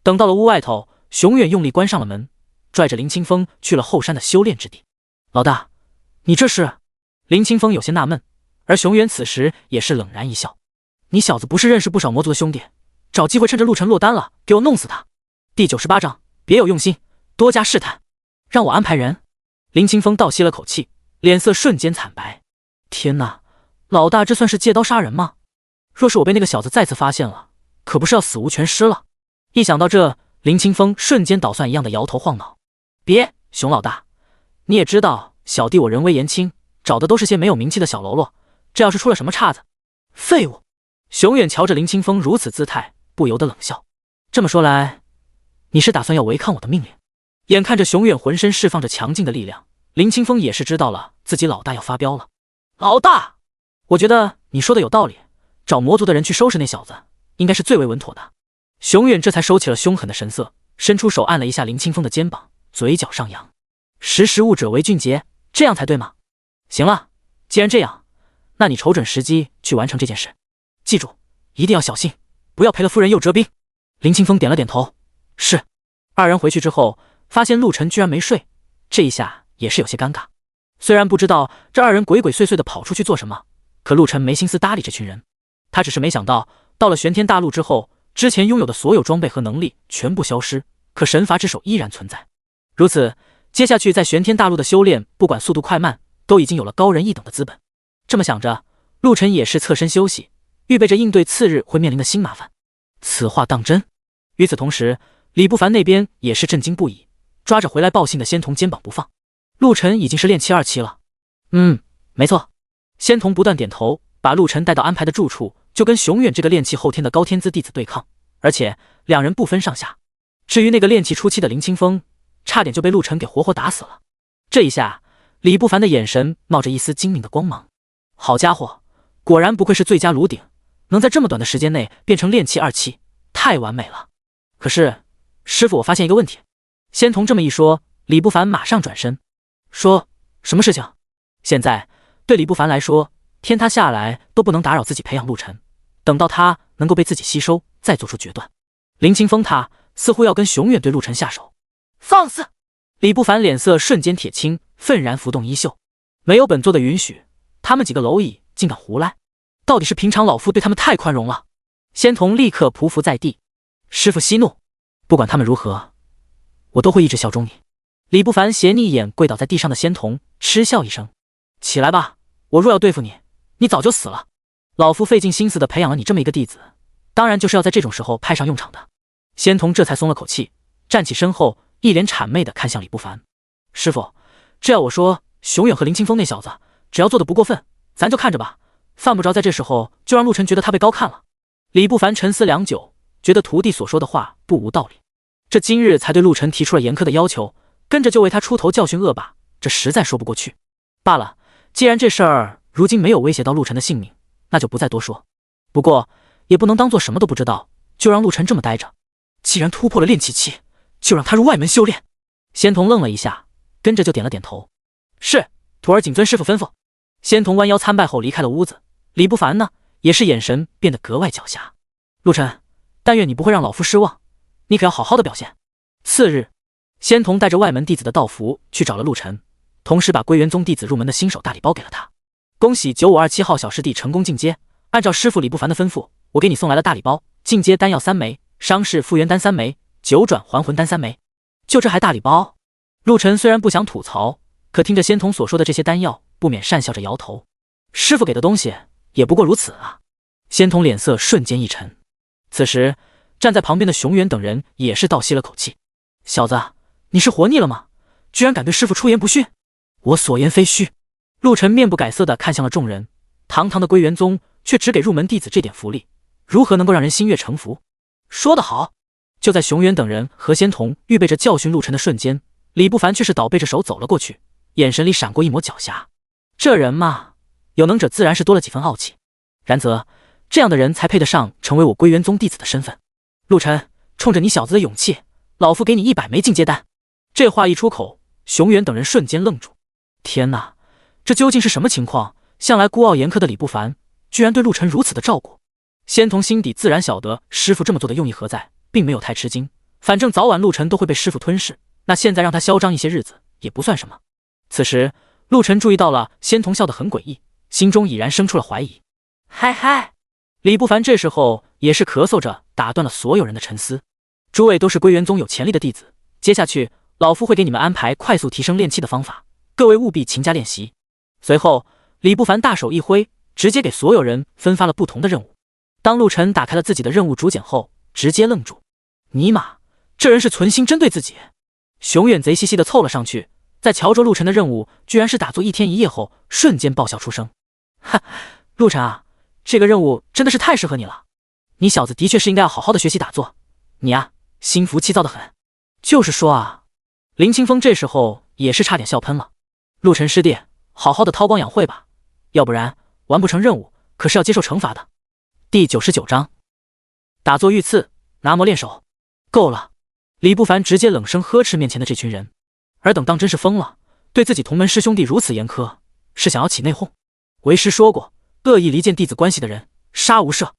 等到了屋外头，熊远用力关上了门，拽着林清风去了后山的修炼之地。老大，你这是？林清风有些纳闷，而熊远此时也是冷然一笑，你小子不是认识不少魔族的兄弟，找机会趁着陆晨落单了给我弄死他。第98章，别有用心，多加试探，让我安排人。林清风倒吸了口气，脸色瞬间惨白。天哪，老大这算是借刀杀人吗？若是我被那个小子再次发现了，可不是要死无全尸了。一想到这，林清风瞬间捣蒜一样的摇头晃脑。别，熊老大，你也知道小弟我人微言轻，找的都是些没有名气的小喽啰，这要是出了什么岔子，废物！熊远瞧着林清风如此姿态，不由得冷笑。这么说来，你是打算要违抗我的命令？眼看着熊远浑身释放着强劲的力量，林清风也是知道了自己老大要发飙了。老大，我觉得你说的有道理，找魔族的人去收拾那小子，应该是最为稳妥的。熊远这才收起了凶狠的神色，伸出手按了一下林清风的肩膀，嘴角上扬。识时务者为俊杰，这样才对吗？行了，既然这样，那你瞅准时机去完成这件事，记住一定要小心，不要赔了夫人又折兵。林清风点了点头，是。二人回去之后，发现陆晨居然没睡，这一下也是有些尴尬。虽然不知道这二人鬼鬼祟祟的跑出去做什么，可陆晨没心思搭理这群人。他只是没想到，到了玄天大陆之后，之前拥有的所有装备和能力全部消失，可神罚之手依然存在。如此，接下去在玄天大陆的修炼，不管速度快慢，都已经有了高人一等的资本。这么想着，陆晨也是侧身休息，预备着应对次日会面临的新麻烦。此话当真？与此同时，李不凡那边也是震惊不已，抓着回来报信的仙童肩膀不放。陆晨已经是炼气2期了。没错。仙童不断点头，把陆晨带到安排的住处，就跟熊远这个炼气后天的高天资弟子对抗，而且两人不分上下。至于那个炼气初期的林清风，差点就被陆晨给活活打死了。这一下，李不凡的眼神冒着一丝精明的光芒。好家伙，果然不愧是最佳炉鼎，能在这么短的时间内变成炼气2期，太完美了。可是师傅，我发现一个问题。仙童这么一说，李不凡马上转身说，什么事情？现在对李不凡来说，天塌下来都不能打扰自己培养陆晨，等到他能够被自己吸收，再做出决断。林清风他似乎要跟熊远对陆晨下手。放肆！李不凡脸色瞬间铁青，愤然拂动衣袖。没有本座的允许，他们几个蝼蚁竟敢胡来，到底是平常老夫对他们太宽容了。仙童立刻匍匐在地。师父息怒，不管他们如何，我都会一直效忠你。李不凡斜睨一眼跪倒在地上的仙童，嗤笑一声：起来吧，我若要对付你，你早就死了。老夫费尽心思的培养了你这么一个弟子，当然就是要在这种时候派上用场的。仙童这才松了口气，站起身后，一脸谄媚的看向李不凡：师父，这要我说，熊远和林清风那小子，只要做的不过分，咱就看着吧，犯不着在这时候就让陆晨觉得他被高看了。李不凡沉思良久，觉得徒弟所说的话不无道理。这今日才对陆晨提出了严苛的要求，跟着就为他出头教训恶霸，这实在说不过去。罢了，既然这事儿如今没有威胁到陆晨的性命，那就不再多说。不过也不能当做什么都不知道，就让陆晨这么待着。既然突破了炼气期，就让他入外门修炼。仙童愣了一下，跟着就点了点头。是，徒儿谨遵师父吩咐。仙童弯腰参拜后离开了屋子。李不凡呢，也是眼神变得格外狡黠。陆晨，但愿你不会让老夫失望，你可要好好的表现。次日，仙童带着外门弟子的道符去找了陆晨，同时把归元宗弟子入门的新手大礼包给了他。恭喜9527号小师弟成功进阶，按照师父李不凡的吩咐，我给你送来了大礼包：进阶丹药3枚，伤势复原丹3枚，九转还魂丹3枚。就这还大礼包？陆晨虽然不想吐槽，可听着仙童所说的这些丹药，不免讪笑着摇头。师父给的东西也不过如此啊。仙童脸色瞬间一沉。此时站在旁边的熊远等人也是倒吸了口气。小子，你是活腻了吗？居然敢对师父出言不逊！我所言非虚。陆晨面不改色地看向了众人，堂堂的归元宗却只给入门弟子这点福利，如何能够让人心悦诚服？说得好！就在熊远等人和仙童预备着教训陆晨的瞬间，李不凡却是倒背着手走了过去，眼神里闪过一抹狡黠。这人嘛，有能者自然是多了几分傲气，然则这样的人才配得上成为我归元宗弟子的身份。陆晨，冲着你小子的勇气，老夫给你100枚进阶丹。这话一出口，熊远等人瞬间愣住。天哪，这究竟是什么情况？向来孤傲严苛的李不凡，居然对陆晨如此的照顾。仙童心底自然晓得师父这么做的用意何在，并没有太吃惊。反正早晚陆晨都会被师父吞噬，那现在让他嚣张一些日子也不算什么。此时陆晨注意到了仙童笑得很诡异，心中已然生出了怀疑。嗨嗨！李不凡这时候也是咳嗽着打断了所有人的沉思。诸位都是归元宗有潜力的弟子，接下去老夫会给你们安排快速提升炼气的方法，各位务必勤加练习。随后李不凡大手一挥，直接给所有人分发了不同的任务。当陆晨打开了自己的任务竹简后，直接愣住。尼玛，这人是存心针对自己。熊远贼兮兮地凑了上去，在瞧着陆晨的任务居然是打坐1天1夜后，瞬间爆笑出声。哈，陆晨啊，这个任务真的是太适合你了，你小子的确是应该要好好的学习打坐，你啊，心浮气躁的很。就是说啊，林清风这时候也是差点笑喷了。陆晨师弟，好好的韬光养晦吧，要不然完不成任务可是要接受惩罚的。第99章，打坐遇刺，拿魔练手。够了！李不凡直接冷声呵斥面前的这群人，尔等当真是疯了，对自己同门师兄弟如此严苛，是想要起内讧。为师说过，恶意离间弟子关系的人，杀无赦。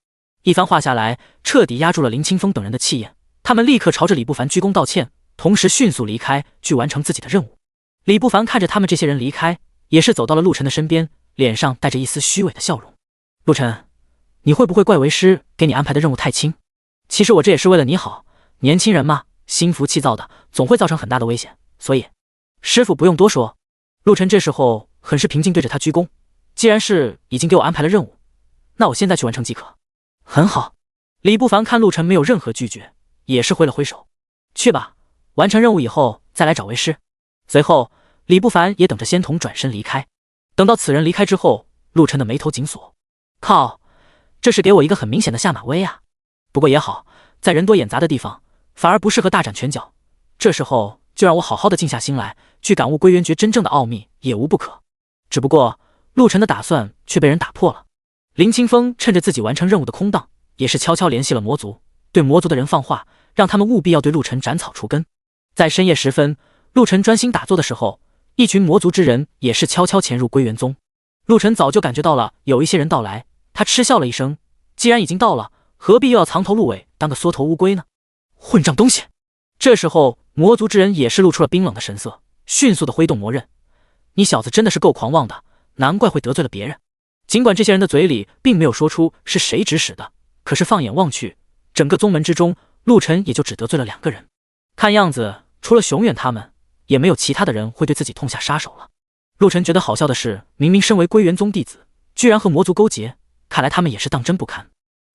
一番话下来，彻底压住了林清风等人的气焰，他们立刻朝着李不凡鞠躬道歉，同时迅速离开，去完成自己的任务。李不凡看着他们这些人离开，也是走到了陆晨的身边，脸上带着一丝虚伪的笑容。陆晨，你会不会怪为师给你安排的任务太轻？其实我这也是为了你好，年轻人嘛，心浮气躁的，总会造成很大的危险，所以师傅不用多说。陆晨这时候很是平静，对着他鞠躬。既然是已经给我安排了任务，那我现在去完成即可。很好。李不凡看陆晨没有任何拒绝，也是挥了挥手。去吧，完成任务以后再来找为师。随后李不凡也等着仙童转身离开。等到此人离开之后，陆晨的眉头紧锁。靠，这是给我一个很明显的下马威啊。不过也好，在人多眼杂的地方反而不适合大展拳脚，这时候就让我好好的静下心来，去感悟归元诀真正的奥秘也无不可。只不过陆晨的打算却被人打破了。林清风趁着自己完成任务的空档，也是悄悄联系了魔族，对魔族的人放话，让他们务必要对陆晨斩草除根。在深夜时分，陆晨专心打坐的时候，一群魔族之人也是悄悄潜入归元宗。陆晨早就感觉到了有一些人到来，他嗤笑了一声，既然已经到了，何必又要藏头露尾当个缩头乌龟呢？混账东西！这时候魔族之人也是露出了冰冷的神色，迅速的挥动魔刃。你小子真的是够狂妄的，难怪会得罪了别人。尽管这些人的嘴里并没有说出是谁指使的，可是放眼望去，整个宗门之中，陆晨也就只得罪了2个人。看样子，除了熊远他们，也没有其他的人会对自己痛下杀手了。陆晨觉得好笑的是，明明身为归元宗弟子，居然和魔族勾结，看来他们也是当真不堪。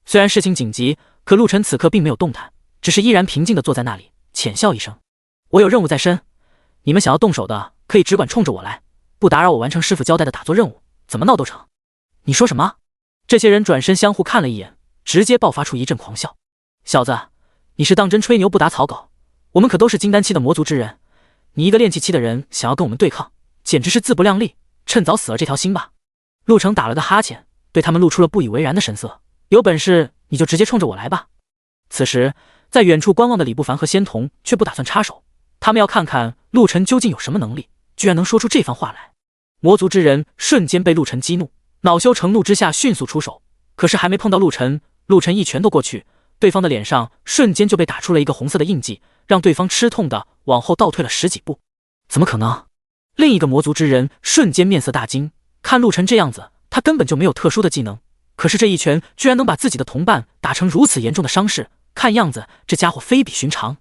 虽然事情紧急，可陆晨此刻并没有动弹，只是依然平静地坐在那里，浅笑一声：“我有任务在身，你们想要动手的，可以只管冲着我来，不打扰我完成师傅交代的打坐任务，怎么闹都成。”你说什么？这些人转身相互看了一眼，直接爆发出一阵狂笑。小子，你是当真吹牛不打草稿？我们可都是金丹期的魔族之人，你一个炼气期的人想要跟我们对抗，简直是自不量力，趁早死了这条心吧。陆成打了个哈欠，对他们露出了不以为然的神色。有本事你就直接冲着我来吧。此时在远处观望的李不凡和仙童却不打算插手，他们要看看陆晨究竟有什么能力，居然能说出这番话来。魔族之人瞬间被陆晨激怒，恼羞成怒之下迅速出手，可是还没碰到陆晨，陆晨一拳头过去，对方的脸上瞬间就被打出了一个红色的印记，让对方吃痛的往后倒退了10几步。怎么可能？另一个魔族之人瞬间面色大惊，看陆晨这样子，他根本就没有特殊的技能，可是这一拳居然能把自己的同伴打成如此严重的伤势，看样子这家伙非比寻常。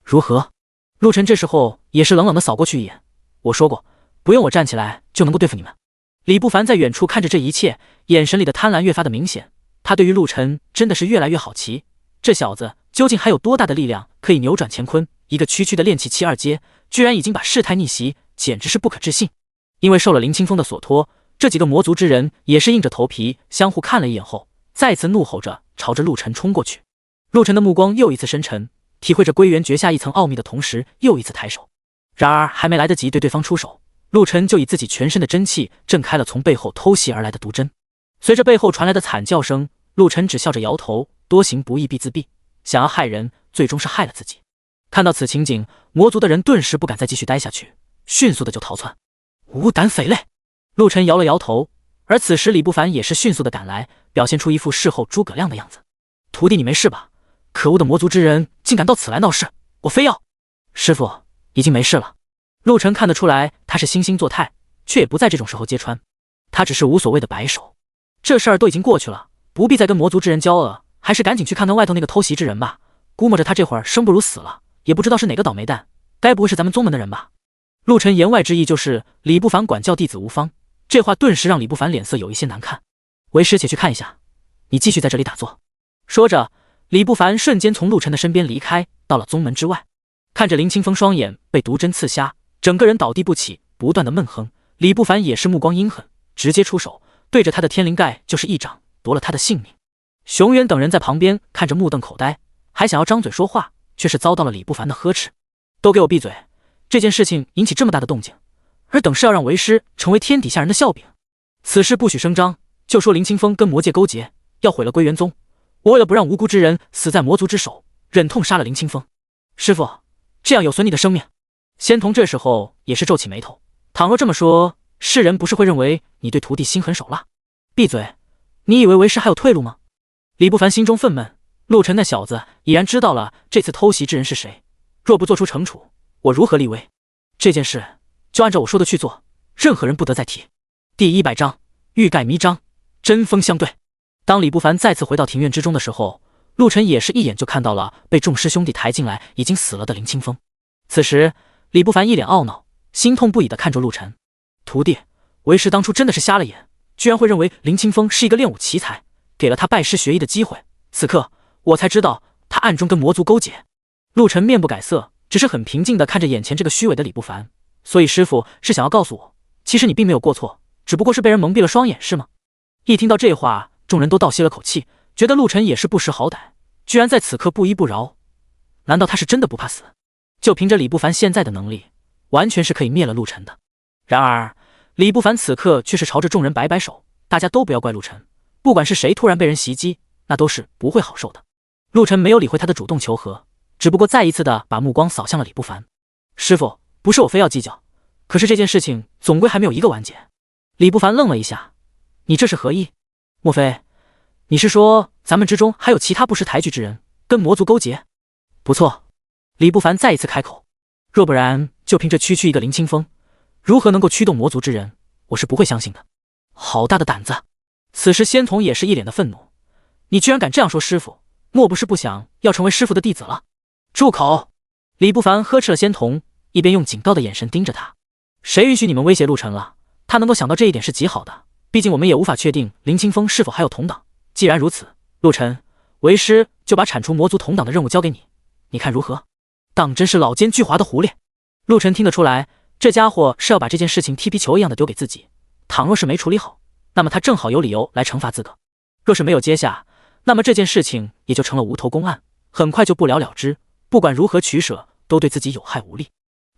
如何？陆晨这时候也是冷冷的扫过去一眼，我说过，不用我站起来就能够对付你们。李不凡在远处看着这一切，眼神里的贪婪越发的明显，他对于陆晨真的是越来越好奇，这小子究竟还有多大的力量可以扭转乾坤？一个区区的炼气期2阶，居然已经把事态逆袭，简直是不可置信。因为受了林清风的所托，这几个魔族之人也是硬着头皮相互看了一眼后，再次怒吼着朝着陆晨冲过去。陆晨的目光又一次深沉，体会着归元诀下一层奥秘的同时，又一次抬手。然而还没来得及对对方出手，陆晨就以自己全身的真气震开了从背后偷袭而来的毒针。随着背后传来的惨叫声，陆晨只笑着摇头，多行不义必自毙，想要害人，最终是害了自己。看到此情景，魔族的人顿时不敢再继续待下去，迅速的就逃窜。无胆匪类！陆晨摇了摇头，而此时李不凡也是迅速的赶来，表现出一副事后诸葛亮的样子。徒弟你没事吧？可恶的魔族之人竟敢到此来闹事，我非要……师父已经没事了。陆晨看得出来他是惺惺作态，却也不在这种时候揭穿，他只是无所谓的摆手。这事儿都已经过去了，不必再跟魔族之人交恶，还是赶紧去看看外头那个偷袭之人吧。估摸着他这会儿生不如死了，也不知道是哪个倒霉蛋，该不会是咱们宗门的人吧？陆晨言外之意就是李不凡管教弟子无方，这话顿时让李不凡脸色有一些难看。为师且去看一下，你继续在这里打坐。说着，李不凡瞬间从陆晨的身边离开，到了宗门之外。看着林清风双眼被毒针刺瞎，整个人倒地不起，不断的闷哼，李不凡也是目光阴狠，直接出手，对着他的天灵盖就是一掌，夺了他的性命。熊远等人在旁边看着目瞪口呆，还想要张嘴说话，却是遭到了李不凡的呵斥。都给我闭嘴！这件事情引起这么大的动静，而等是要让为师成为天底下人的笑柄。此事不许声张，就说林清风跟魔界勾结，要毁了归元宗。我为了不让无辜之人死在魔族之手，忍痛杀了林清风。师父，这样有损你的生命。仙童这时候也是皱起眉头，倘若这么说，世人不是会认为你对徒弟心狠手辣？闭嘴！你以为为师还有退路吗？李不凡心中愤懑，陆晨那小子已然知道了这次偷袭之人是谁，若不做出惩处，我如何立威？这件事就按照我说的去做，任何人不得再提。第100章欲盖弥彰，针锋相对。当李不凡再次回到庭院之中的时候，陆晨也是一眼就看到了被众师兄弟抬进来已经死了的林清风。此时李不凡一脸懊恼，心痛不已地看着陆晨。徒弟，为师当初真的是瞎了眼，居然会认为林清风是一个练武奇才，给了他拜师学艺的机会，此刻我才知道他暗中跟魔族勾结。陆晨面不改色，只是很平静地看着眼前这个虚伪的李不凡。所以师父是想要告诉我，其实你并没有过错，只不过是被人蒙蔽了双眼，是吗？一听到这话，众人都倒吸了口气，觉得陆晨也是不识好歹，居然在此刻不依不饶。难道他是真的不怕死？就凭着李不凡现在的能力，完全是可以灭了陆晨的。然而李不凡此刻却是朝着众人摆摆手，大家都不要怪陆晨，不管是谁突然被人袭击，那都是不会好受的。陆晨没有理会他的主动求和，只不过再一次的把目光扫向了李不凡。师父，不是我非要计较，可是这件事情总归还没有一个完结。李不凡愣了一下，你这是何意？莫非你是说咱们之中还有其他不识抬举之人跟魔族勾结？不错，李不凡再一次开口，若不然就凭这区区一个林清风，如何能够驱动魔族之人，我是不会相信的。好大的胆子！此时仙童也是一脸的愤怒，你居然敢这样说师傅，莫不是不想要成为师傅的弟子了？住口！李不凡呵斥了仙童，一边用警告的眼神盯着他。谁允许你们威胁陆晨了？他能够想到这一点是极好的，毕竟我们也无法确定林清风是否还有同党。既然如此，陆晨，为师就把铲除魔族同党的任务交给你，你看如何？当真是老奸巨猾的狐狸！陆晨听得出来，这家伙是要把这件事情踢皮球一样的丢给自己。倘若是没处理好，那么他正好有理由来惩罚自个。若是没有接下，那么这件事情也就成了无头公案，很快就不了了之。不管如何取舍，都对自己有害无利。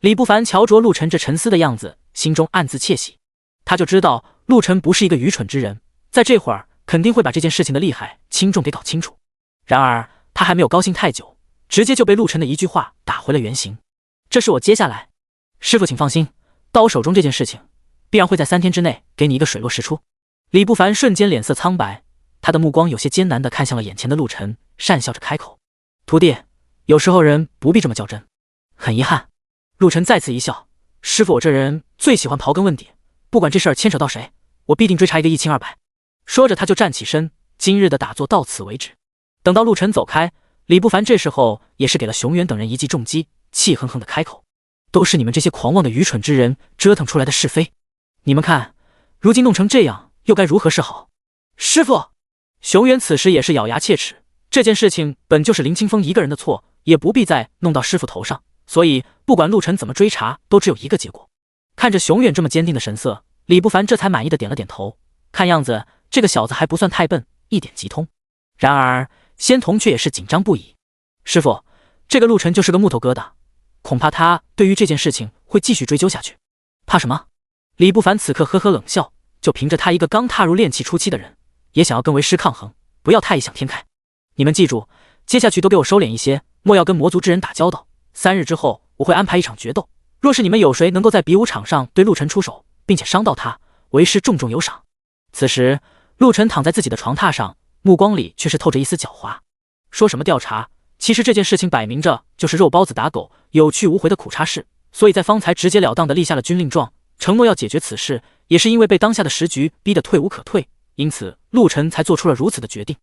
李不凡瞧着陆晨这沉思的样子，心中暗自窃喜。他就知道陆晨不是一个愚蠢之人，在这会儿肯定会把这件事情的厉害轻重给搞清楚。然而他还没有高兴太久，直接就被陆晨的一句话打回了原形。这是我接下来，师傅请放心，到我手中这件事情必然会在3天之内给你一个水落石出。李不凡瞬间脸色苍白，他的目光有些艰难地看向了眼前的陆晨，讪笑着开口：徒弟，有时候人不必这么较真。很遗憾。陆晨再次一笑，师傅我这人最喜欢刨根问底，不管这事儿牵扯到谁，我必定追查一个一清二白。说着他就站起身，今日的打坐到此为止。等到陆晨走开，李不凡这时候也是给了熊原等人一记重击，气哼哼的开口：都是你们这些狂妄的愚蠢之人折腾出来的是非，你们看如今弄成这样，又该如何是好？师傅！熊原此时也是咬牙切齿，这件事情本就是林清风一个人的错，也不必再弄到师傅头上，所以不管陆晨怎么追查，都只有一个结果。看着熊远这么坚定的神色，李不凡这才满意的点了点头，看样子这个小子还不算太笨，一点即通。然而仙童却也是紧张不已。师傅，这个陆晨就是个木头疙瘩，恐怕他对于这件事情会继续追究下去。怕什么？李不凡此刻呵呵冷笑，就凭着他一个刚踏入炼气初期的人，也想要跟为师抗衡，不要太异想天开。你们记住，接下去都给我收敛一些，莫要跟魔族之人打交道。3日之后，我会安排一场决斗。若是你们有谁能够在比武场上对陆晨出手，并且伤到他，为师重重有赏。此时，陆晨躺在自己的床榻上，目光里却是透着一丝狡猾。说什么调查，其实这件事情摆明着就是肉包子打狗，有去无回的苦差事。所以在方才直截了当的立下了军令状，承诺要解决此事，也是因为被当下的时局逼得退无可退，因此陆晨才做出了如此的决定。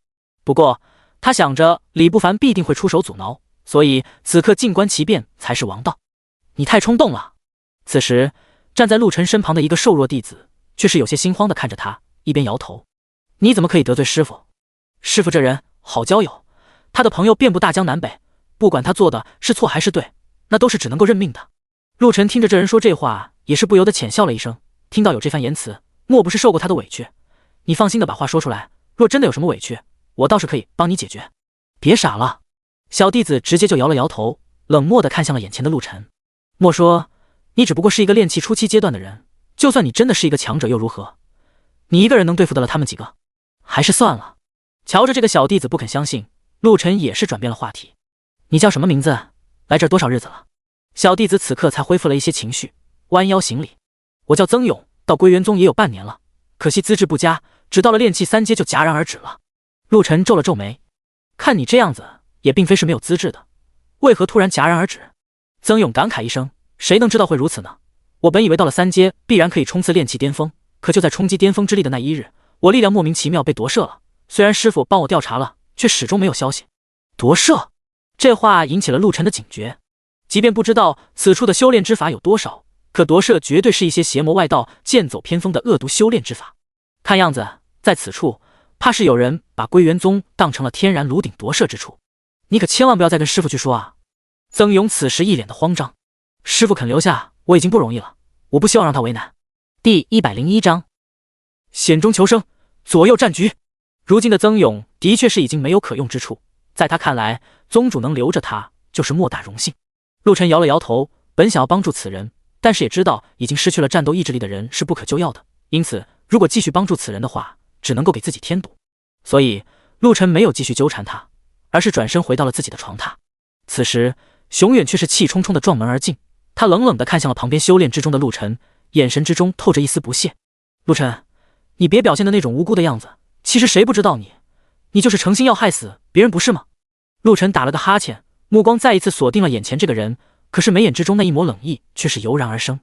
不过他想着李不凡必定会出手阻挠，所以此刻静观其变才是王道。你太冲动了。此时站在陆晨身旁的一个瘦弱弟子却是有些心慌地看着他，一边摇头：你怎么可以得罪师傅？师傅这人好交友，他的朋友遍布大江南北，不管他做的是错还是对，那都是只能够认命的。陆晨听着这人说这话，也是不由得浅笑了一声，听到有这番言辞，莫不是受过他的委屈？你放心的把话说出来，若真的有什么委屈，我倒是可以帮你解决。别傻了。小弟子直接就摇了摇头，冷漠地看向了眼前的陆晨。莫说你只不过是一个炼气初期阶段的人，就算你真的是一个强者又如何？你一个人能对付得了他们几个？还是算了。瞧着这个小弟子不肯相信，陆晨也是转变了话题。你叫什么名字？来这儿多少日子了？小弟子此刻才恢复了一些情绪，弯腰行礼。我叫曾勇，到归元宗也有半年了，可惜资质不佳，只到了炼气3阶就戛然而止了。陆晨皱了皱眉，看你这样子也并非是没有资质的，为何突然戛然而止？曾勇感慨一声，谁能知道会如此呢？我本以为到了3阶必然可以冲刺炼气巅峰，可就在冲击巅峰之力的那一日，我力量莫名其妙被夺舍了。虽然师傅帮我调查了，却始终没有消息。夺舍？这话引起了陆晨的警觉。即便不知道此处的修炼之法有多少，可夺舍绝对是一些邪魔外道、剑走偏锋的恶毒修炼之法。看样子在此处，怕是有人把归元宗当成了天然炉鼎夺舍之处。你可千万不要再跟师傅去说啊！曾勇此时一脸的慌张。师傅肯留下我已经不容易了，我不希望让他为难。第101章，险中求生，左右战局。如今的曾勇的确是已经没有可用之处，在他看来，宗主能留着他就是莫大荣幸。陆晨摇了摇头，本想要帮助此人，但是也知道已经失去了战斗意志力的人是不可救药的，因此如果继续帮助此人的话，只能够给自己添堵。所以陆晨没有继续纠缠他，而是转身回到了自己的床榻。此时熊远却是气冲冲地撞门而进，他冷冷地看向了旁边修炼之中的陆晨，眼神之中透着一丝不屑。陆晨，你别表现的那种无辜的样子，其实谁不知道你就是诚心要害死别人不是吗？陆晨打了个哈欠，目光再一次锁定了眼前这个人，可是眉眼之中那一抹冷意却是油然而生。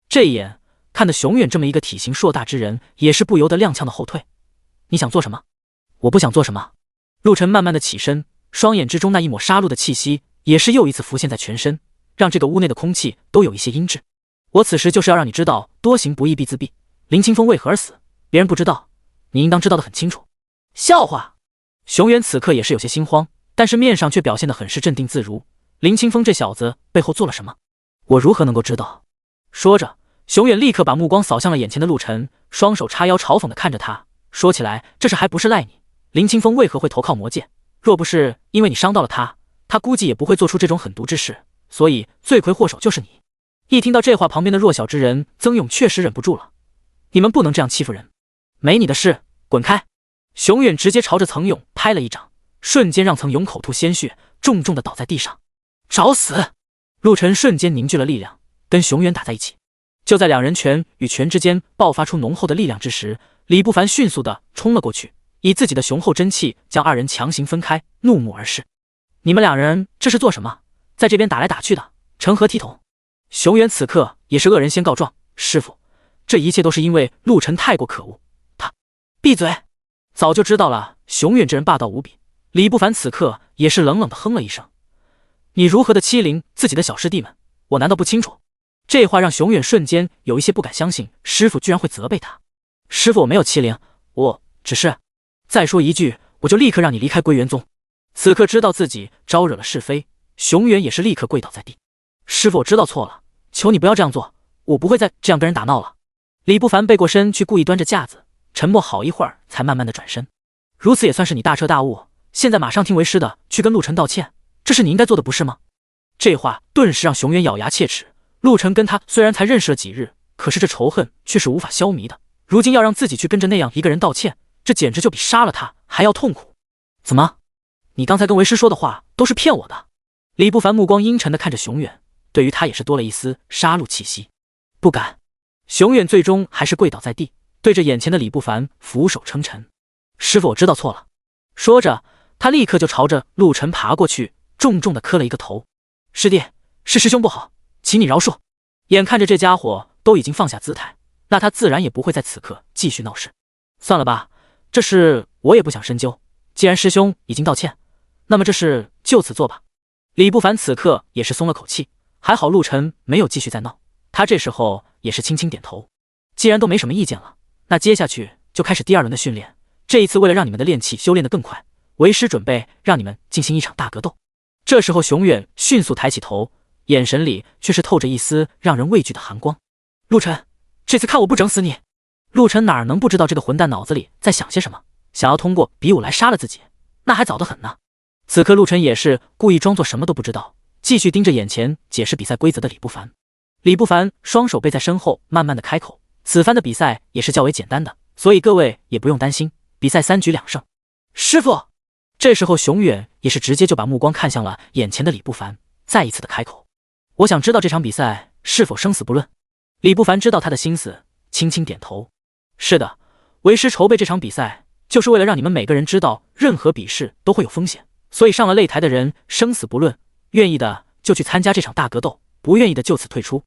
这一眼看得熊远这么一个体型硕大之人，也是不由得踉跄的后退。你想做什么？我不想做什么。陆晨慢慢的起身，双眼之中那一抹杀戮的气息也是又一次浮现在全身，让这个屋内的空气都有一些阴滞。我此时就是要让你知道多行不义必自毙，林清风为何而死，别人不知道，你应当知道得很清楚。笑话！熊远此刻也是有些心慌，但是面上却表现得很是镇定自如。林清风这小子背后做了什么？我如何能够知道？说着，熊远立刻把目光扫向了眼前的陆晨，双手叉腰嘲讽地看着他，说起来这事还不是赖你，林清风为何会投靠魔界？若不是因为你伤到了他，他估计也不会做出这种狠毒之事，所以罪魁祸首就是你。一听到这话，旁边的弱小之人曾勇确实忍不住了，你们不能这样欺负人，没你的事，滚开！熊远直接朝着曾勇拍了一掌，瞬间让曾勇口吐鲜血，重重的倒在地上。找死！陆晨瞬间凝聚了力量，跟熊远打在一起。就在两人拳与拳之间爆发出浓厚的力量之时，李不凡迅速的冲了过去，以自己的雄厚真气将二人强行分开，怒目而视。你们两人这是做什么？在这边打来打去的，成何体统？熊远此刻也是恶人先告状，师父，这一切都是因为陆晨太过可恶，他……闭嘴！早就知道了，熊远这人霸道无比。李不凡此刻也是冷冷的哼了一声。你如何的欺凌自己的小师弟们，我难道不清楚？这话让熊远瞬间有一些不敢相信，师父居然会责备他。师父，我没有欺凌，我只是……再说一句，我就立刻让你离开归元宗。此刻知道自己招惹了是非，熊远也是立刻跪倒在地。师父，我知道错了，求你不要这样做，我不会再这样跟人打闹了。李不凡背过身去故意端着架子，沉默好一会儿才慢慢的转身。如此也算是你大彻大悟，现在马上听为师的去跟陆晨道歉，这是你应该做的不是吗？这话顿时让熊远咬牙切齿。陆晨跟他虽然才认识了几日，可是这仇恨却是无法消弭的，如今要让自己去跟着那样一个人道歉，这简直就比杀了他还要痛苦。怎么，你刚才跟为师说的话都是骗我的？李不凡目光阴沉的看着熊远，对于他也是多了一丝杀戮气息。不敢。熊远最终还是跪倒在地，对着眼前的李不凡俯首称臣。师父，我知道错了。说着，他立刻就朝着陆晨爬过去，重重的磕了一个头。师弟，是师兄不好，请你饶恕。眼看着这家伙都已经放下姿态，那他自然也不会在此刻继续闹事。算了吧，这事我也不想深究，既然师兄已经道歉，那么这事就此做吧。李不凡此刻也是松了口气，还好陆晨没有继续再闹，他这时候也是轻轻点头。既然都没什么意见了，那接下去就开始第二轮的训练。这一次为了让你们的练气修炼得更快，为师准备让你们进行一场大格斗。这时候熊远迅速抬起头，眼神里却是透着一丝让人畏惧的寒光。陆晨，这次看我不整死你！陆晨哪能不知道这个混蛋脑子里在想些什么，想要通过比武来杀了自己，那还早得很呢。此刻陆晨也是故意装作什么都不知道，继续盯着眼前解释比赛规则的李不凡。李不凡双手背在身后，慢慢的开口，此番的比赛也是较为简单的，所以各位也不用担心，比赛3局2胜。师父！这时候熊远也是直接就把目光看向了眼前的李不凡，再一次的开口，我想知道这场比赛是否生死不论。李不凡知道他的心思，轻轻点头。是的，为师筹备这场比赛就是为了让你们每个人知道任何比试都会有风险，所以上了擂台的人生死不论，愿意的就去参加这场大格斗，不愿意的就此退出。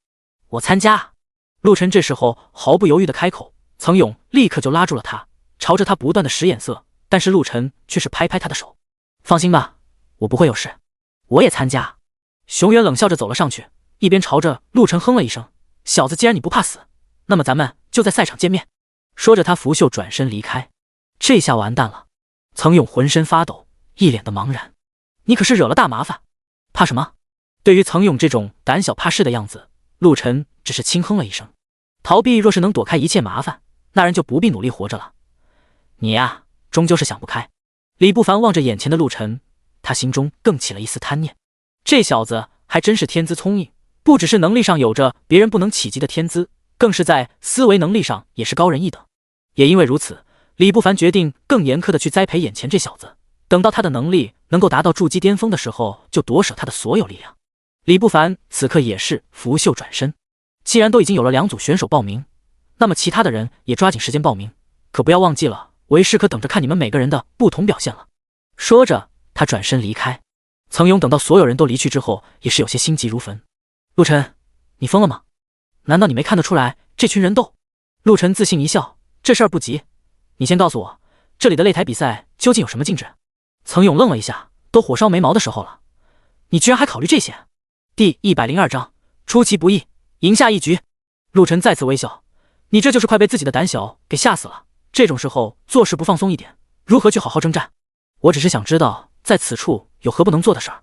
我参加！陆晨这时候毫不犹豫的开口，曾勇立刻就拉住了他，朝着他不断的使眼色，但是陆晨却是拍拍他的手，放心吧，我不会有事。我也参加。熊远冷笑着走了上去，一边朝着陆晨哼了一声，小子，既然你不怕死，那么咱们就在赛场见面。说着他拂袖转身离开。这下完蛋了，曾勇浑身发抖，一脸的茫然。你可是惹了大麻烦，怕什么？对于曾勇这种胆小怕事的样子，陆晨只是轻哼了一声。逃避若是能躲开一切麻烦，那人就不必努力活着了。你呀，终究是想不开。李不凡望着眼前的陆晨，他心中更起了一丝贪念。这小子还真是天资聪颖，不只是能力上有着别人不能企及的天资，更是在思维能力上也是高人一等。也因为如此，李不凡决定更严苛的去栽培眼前这小子，等到他的能力能够达到筑基巅峰的时候，就夺舍他的所有力量。李不凡此刻也是拂袖转身，既然都已经有了2组选手报名，那么其他的人也抓紧时间报名，可不要忘记了，为师可等着看你们每个人的不同表现了。说着他转身离开。曾勇等到所有人都离去之后，也是有些心急如焚。陆晨，你疯了吗？难道你没看得出来这群人都……陆晨自信一笑，这事儿不急，你先告诉我，这里的擂台比赛究竟有什么进展？曾勇愣了一下，都火烧眉毛的时候了，你居然还考虑这些？第102章，出其不意，赢下一局。陆晨再次微笑，你这就是快被自己的胆小给吓死了。这种时候做事不放松一点，如何去好好征战？我只是想知道，在此处有何不能做的事儿。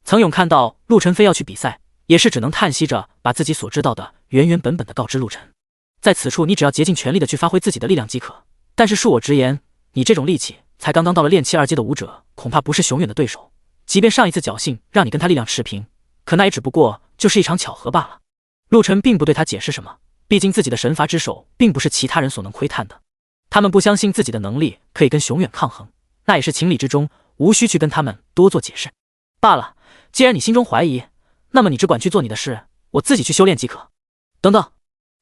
曾勇看到陆晨非要去比赛，也是只能叹息着把自己所知道的原原本本的告知陆晨。在此处，你只要竭尽全力的去发挥自己的力量即可。但是恕我直言，你这种力气才刚刚到了炼气2阶的武者，恐怕不是熊远的对手。即便上一次侥幸让你跟他力量持平，可那也只不过就是一场巧合罢了。陆晨并不对他解释什么，毕竟自己的神罚之手并不是其他人所能窥探的。他们不相信自己的能力可以跟熊远抗衡，那也是情理之中，无需去跟他们多做解释。罢了，既然你心中怀疑，那么你只管去做你的事，我自己去修炼即可。等等，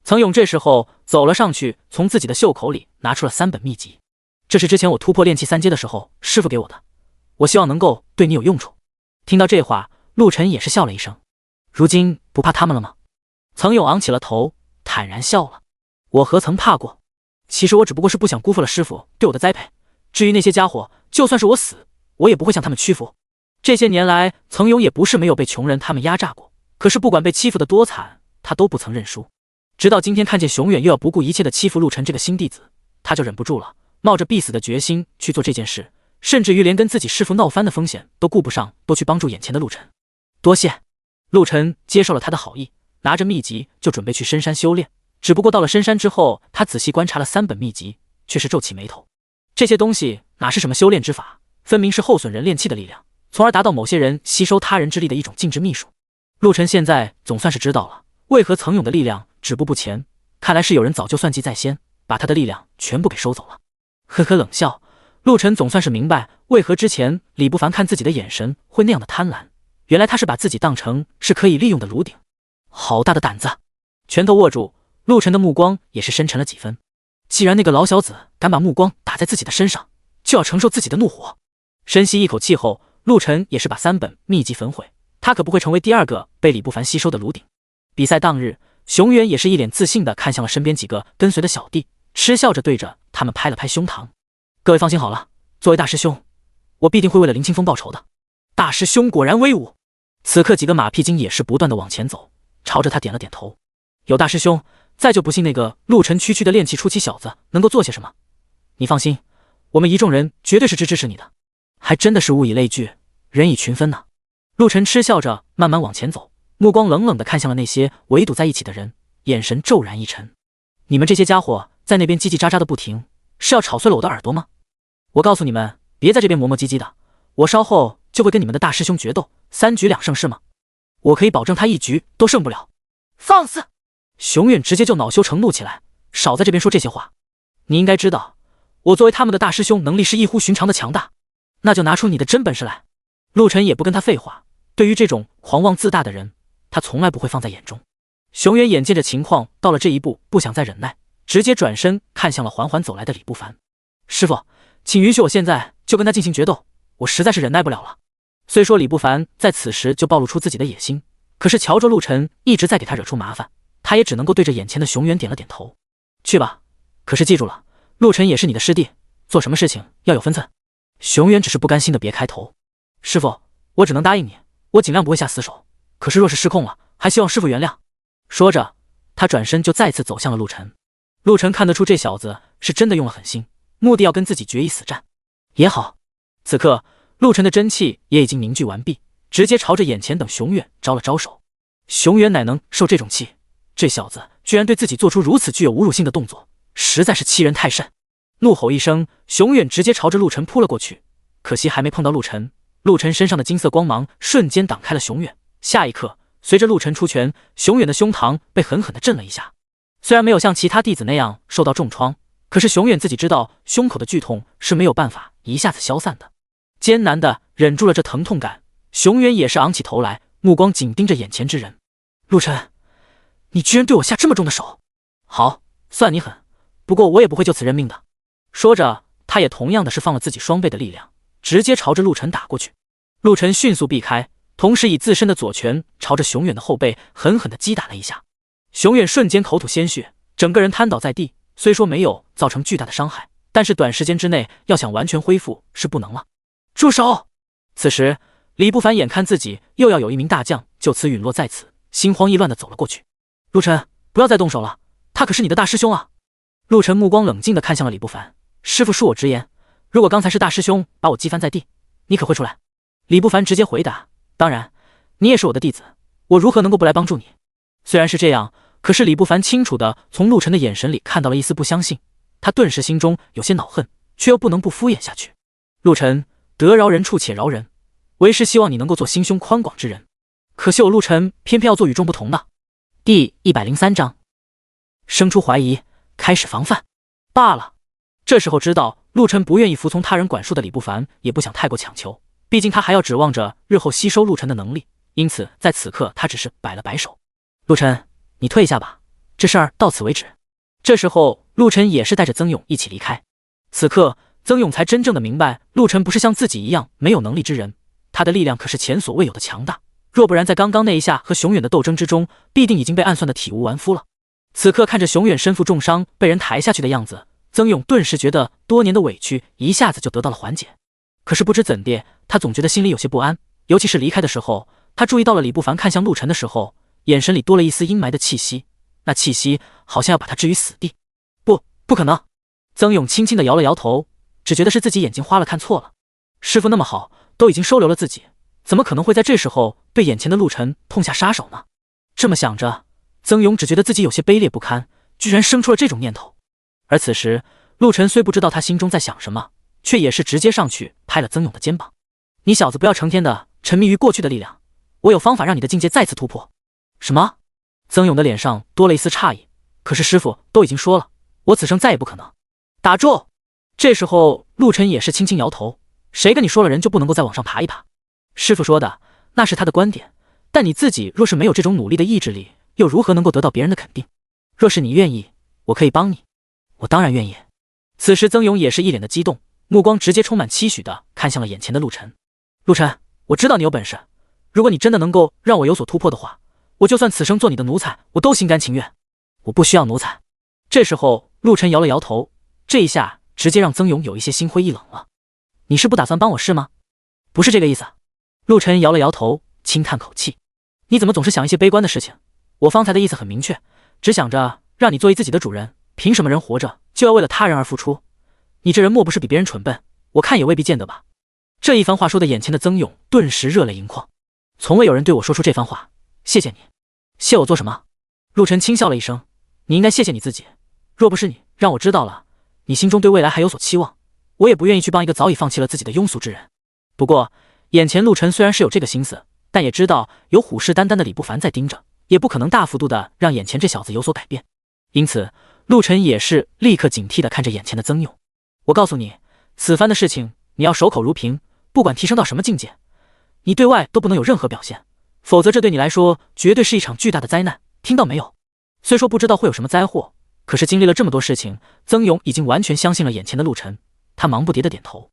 曾勇这时候走了上去，从自己的袖口里拿出了3本秘籍。这是之前我突破炼气3阶的时候师傅给我的，我希望能够对你有用处。听到这话，陆晨也是笑了一声。如今不怕他们了吗？曾勇昂起了头，坦然笑了。我何曾怕过？其实我只不过是不想辜负了师傅对我的栽培。至于那些家伙，就算是我死，我也不会向他们屈服。这些年来，曾勇也不是没有被穷人他们压榨过，可是不管被欺负的多惨，他都不曾认输。直到今天看见熊远又要不顾一切的欺负陆晨这个新弟子，他就忍不住了，冒着必死的决心去做这件事，甚至于连跟自己师父闹翻的风险都顾不上，都去帮助眼前的陆晨。多谢。陆晨接受了他的好意，拿着秘籍就准备去深山修炼。只不过到了深山之后，他仔细观察了3本秘籍，却是皱起眉头。这些东西哪是什么修炼之法，分明是后损人炼气的力量，从而达到某些人吸收他人之力的一种禁制秘术。陆晨现在总算是知道了，为何曾勇的力量止步不前，看来是有人早就算计在先，把他的力量全部给收走了。呵呵冷笑，陆晨总算是明白为何之前李不凡看自己的眼神会那样的贪婪，原来他是把自己当成是可以利用的炉鼎。好大的胆子！拳头握住，陆晨的目光也是深沉了几分。既然那个老小子敢把目光打在自己的身上，就要承受自己的怒火。深吸一口气后，陆晨也是把3本秘籍焚毁，他可不会成为第2个被李不凡吸收的炉鼎。比赛当日，熊原也是一脸自信地看向了身边几个跟随的小弟，嗤笑着对着他们拍了拍胸膛。各位放心好了，作为大师兄，我必定会为了林清风报仇的。大师兄果然威武。此刻几个马屁精也是不断地往前走，朝着他点了点头。有大师兄再，就不信那个陆晨区区的炼气初期小子能够做些什么。你放心，我们一众人绝对是支持你的。还真的是物以类聚，人以群分呢。陆晨嗤笑着慢慢往前走，目光冷冷地看向了那些围堵在一起的人，眼神骤然一沉。你们这些家伙在那边叽叽喳喳的不停，是要吵碎了我的耳朵吗？我告诉你们，别在这边磨磨唧唧的，我稍后就会跟你们的大师兄决斗，3局2胜是吗？我可以保证他1局都胜不了。放肆！熊远直接就恼羞成怒起来，少在这边说这些话。你应该知道，我作为他们的大师兄，能力是异乎寻常的强大，那就拿出你的真本事来。陆晨也不跟他废话，对于这种狂妄自大的人，他从来不会放在眼中。熊远眼见着情况到了这一步，不想再忍耐，直接转身看向了缓缓走来的李不凡。师傅，请允许我现在就跟他进行决斗，我实在是忍耐不了了。虽说李不凡在此时就暴露出自己的野心，可是瞧着陆晨一直在给他惹出麻烦，他也只能够对着眼前的熊远点了点头。去吧，可是记住了，陆晨也是你的师弟，做什么事情要有分寸。熊远只是不甘心的别开头。师傅，我只能答应你，我尽量不会下死手，可是若是失控了，还希望师傅原谅。说着，他转身就再次走向了陆晨。陆晨看得出这小子是真的用了狠心，目的要跟自己决一死战。也好，此刻陆晨的真气也已经凝聚完毕，直接朝着眼前等熊远招了招手。熊远哪能受这种气？这小子居然对自己做出如此具有侮辱性的动作，实在是欺人太甚。怒吼一声，熊远直接朝着陆晨扑了过去。可惜还没碰到陆晨，陆晨身上的金色光芒瞬间挡开了熊远。下一刻，随着陆晨出拳，熊远的胸膛被狠狠地震了一下。虽然没有像其他弟子那样受到重创，可是熊远自己知道胸口的剧痛是没有办法一下子消散的。艰难地忍住了这疼痛感，熊远也是昂起头来，目光紧盯着眼前之人。陆晨，你居然对我下这么重的手！好，算你狠，不过我也不会就此认命的。说着，他也同样的是放了自己双倍的力量，直接朝着陆晨打过去。陆晨迅速避开，同时以自身的左拳朝着熊远的后背狠狠地击打了一下。熊远瞬间口吐鲜血，整个人瘫倒在地。虽说没有造成巨大的伤害，但是短时间之内要想完全恢复是不能了。住手！此时李不凡眼看自己又要有一名大将就此陨落在此，心慌意乱地走了过去。陆晨，不要再动手了，他可是你的大师兄啊！陆晨目光冷静地看向了李不凡，师父恕我直言，如果刚才是大师兄把我击翻在地，你可会出来？李不凡直接回答，当然，你也是我的弟子，我如何能够不来帮助你？虽然是这样，可是李不凡清楚地从陆晨的眼神里看到了一丝不相信，他顿时心中有些恼恨，却又不能不敷衍下去。陆晨，得饶人处且饶人，为师希望你能够做心胸宽广之人，可惜我陆晨偏偏要做与众不同的。第103章，生出怀疑，开始防范。罢了。这时候知道陆晨不愿意服从他人管束的李不凡也不想太过强求，毕竟他还要指望着日后吸收陆晨的能力，因此在此刻他只是摆了摆手。陆晨，你退一下吧，这事儿到此为止。这时候陆晨也是带着曾勇一起离开。此刻曾勇才真正的明白，陆晨不是像自己一样没有能力之人，他的力量可是前所未有的强大，若不然在刚刚那一下和熊远的斗争之中，必定已经被暗算的体无完肤了。此刻看着熊远身负重伤被人抬下去的样子，曾勇顿时觉得多年的委屈一下子就得到了缓解。可是不知怎地，他总觉得心里有些不安，尤其是离开的时候，他注意到了李不凡看向陆晨的时候，眼神里多了一丝阴霾的气息，那气息好像要把他置于死地。不可能！曾勇轻轻地摇了摇头，只觉得是自己眼睛花了看错了。师父那么好，都已经收留了自己，怎么可能会在这时候对眼前的陆晨痛下杀手呢？这么想着，曾勇只觉得自己有些卑劣不堪，居然生出了这种念头。而此时陆晨虽不知道他心中在想什么，却也是直接上去拍了曾勇的肩膀。你小子不要成天的沉迷于过去的力量，我有方法让你的境界再次突破。什么？曾勇的脸上多了一丝诧异，可是师父都已经说了，我此生再也不可能。打住！这时候陆晨也是轻轻摇头，谁跟你说了人就不能够再往上爬一爬？师父说的那是他的观点，但你自己若是没有这种努力的意志力，又如何能够得到别人的肯定？若是你愿意，我可以帮你。我当然愿意。此时曾勇也是一脸的激动，目光直接充满期许的看向了眼前的陆晨。陆晨，我知道你有本事，如果你真的能够让我有所突破的话，我就算此生做你的奴才，我都心甘情愿。我不需要奴才。这时候陆晨摇了摇头，这一下直接让曾勇有一些心灰意冷了。你是不打算帮我是吗？不是这个意思。陆晨摇了摇头，轻叹口气。你怎么总是想一些悲观的事情？我方才的意思很明确，只想着让你做一自己的主人，凭什么人活着就要为了他人而付出？你这人莫不是比别人蠢笨？我看也未必见得吧。这一番话说的眼前的曾勇顿时热泪盈眶，从未有人对我说出这番话，谢谢你。谢我做什么？陆晨轻笑了一声，你应该谢谢你自己，若不是你让我知道了你心中对未来还有所期望，我也不愿意去帮一个早已放弃了自己的庸俗之人。不过眼前陆晨虽然是有这个心思，但也知道有虎视眈眈的李不凡在盯着，也不可能大幅度的让眼前这小子有所改变，因此陆晨也是立刻警惕的看着眼前的曾勇。我告诉你，此番的事情你要守口如瓶，不管提升到什么境界，你对外都不能有任何表现，否则这对你来说绝对是一场巨大的灾难，听到没有？虽说不知道会有什么灾祸，可是经历了这么多事情，曾勇已经完全相信了眼前的陆晨，他忙不迭的点头。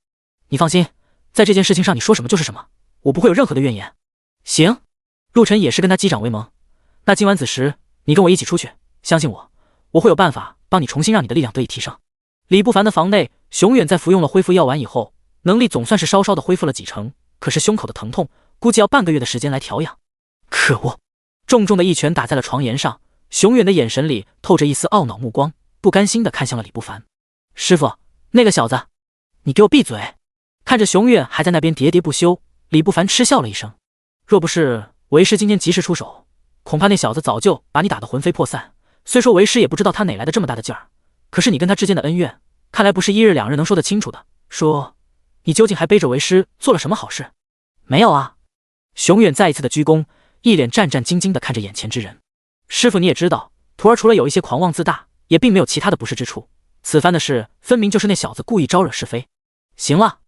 你放心，在这件事情上你说什么就是什么，我不会有任何的怨言。行，陆晨也是跟他击掌为盟。那今晚子时你跟我一起出去，相信我，我会有办法帮你重新让你的力量得以提升。李不凡的房内，熊远在服用了恢复药丸以后，能力总算是稍稍的恢复了几成，可是胸口的疼痛估计要半个月的时间来调养。可恶！重重的一拳打在了床沿上，熊远的眼神里透着一丝懊恼目光，不甘心的看向了李不凡。师傅，那个小子，你给我闭嘴！看着熊远还在那边喋喋不休，李不凡嗤笑了一声。若不是为师今天及时出手，恐怕那小子早就把你打得魂飞魄散。虽说为师也不知道他哪来的这么大的劲儿，可是你跟他之间的恩怨，看来不是一日两日能说得清楚的。说，你究竟还背着为师做了什么好事？没有啊。熊远再一次的鞠躬，一脸战战兢兢的看着眼前之人。师傅你也知道，徒儿除了有一些狂妄自大，也并没有其他的不是之处。此番的事，分明就是那小子故意招惹是非。行了。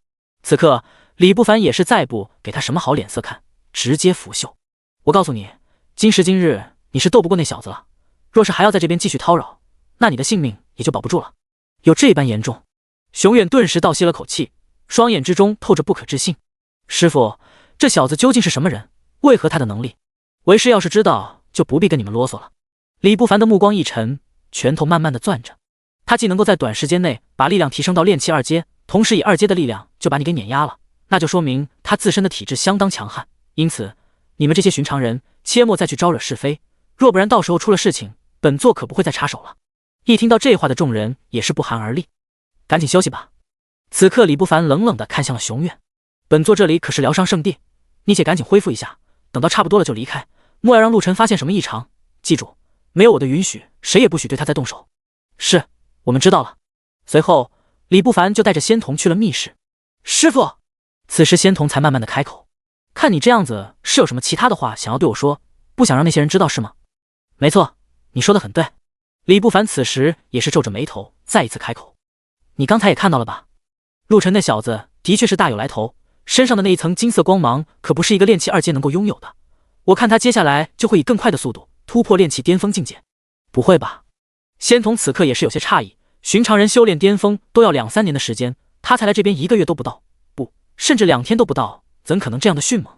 此刻李不凡也是再不给他什么好脸色看，直接拂袖。我告诉你，今时今日你是斗不过那小子了，若是还要在这边继续叨扰，那你的性命也就保不住了。有这般严重？熊远顿时倒吸了口气，双眼之中透着不可置信。师傅，这小子究竟是什么人？为何他的能力？为师要是知道，就不必跟你们啰嗦了。李不凡的目光一沉，拳头慢慢的攥着。他既能够在短时间内把力量提升到炼气2阶，同时以2阶的力量就把你给碾压了，那就说明他自身的体质相当强悍。因此，你们这些寻常人切莫再去招惹是非，若不然到时候出了事情，本座可不会再插手了。一听到这话的众人也是不寒而栗。赶紧休息吧。此刻李不凡冷冷地看向了熊远，本座这里可是疗伤圣地，你且赶紧恢复一下，等到差不多了就离开，莫要让陆晨发现什么异常。记住，没有我的允许，谁也不许对他再动手。是，我们知道了。随后，李不凡就带着仙童去了密室。师傅，此时仙童才慢慢的开口，看你这样子，是有什么其他的话想要对我说，不想让那些人知道是吗？没错，你说的很对。李不凡此时也是皱着眉头，再一次开口。你刚才也看到了吧，陆晨那小子的确是大有来头，身上的那一层金色光芒可不是一个炼气2阶能够拥有的。我看他接下来就会以更快的速度突破炼气巅峰境界。不会吧？仙童此刻也是有些诧异，寻常人修炼巅峰都要2-3年的时间，他才来这边1个月都不到，不，甚至2天都不到，怎可能这样的迅猛？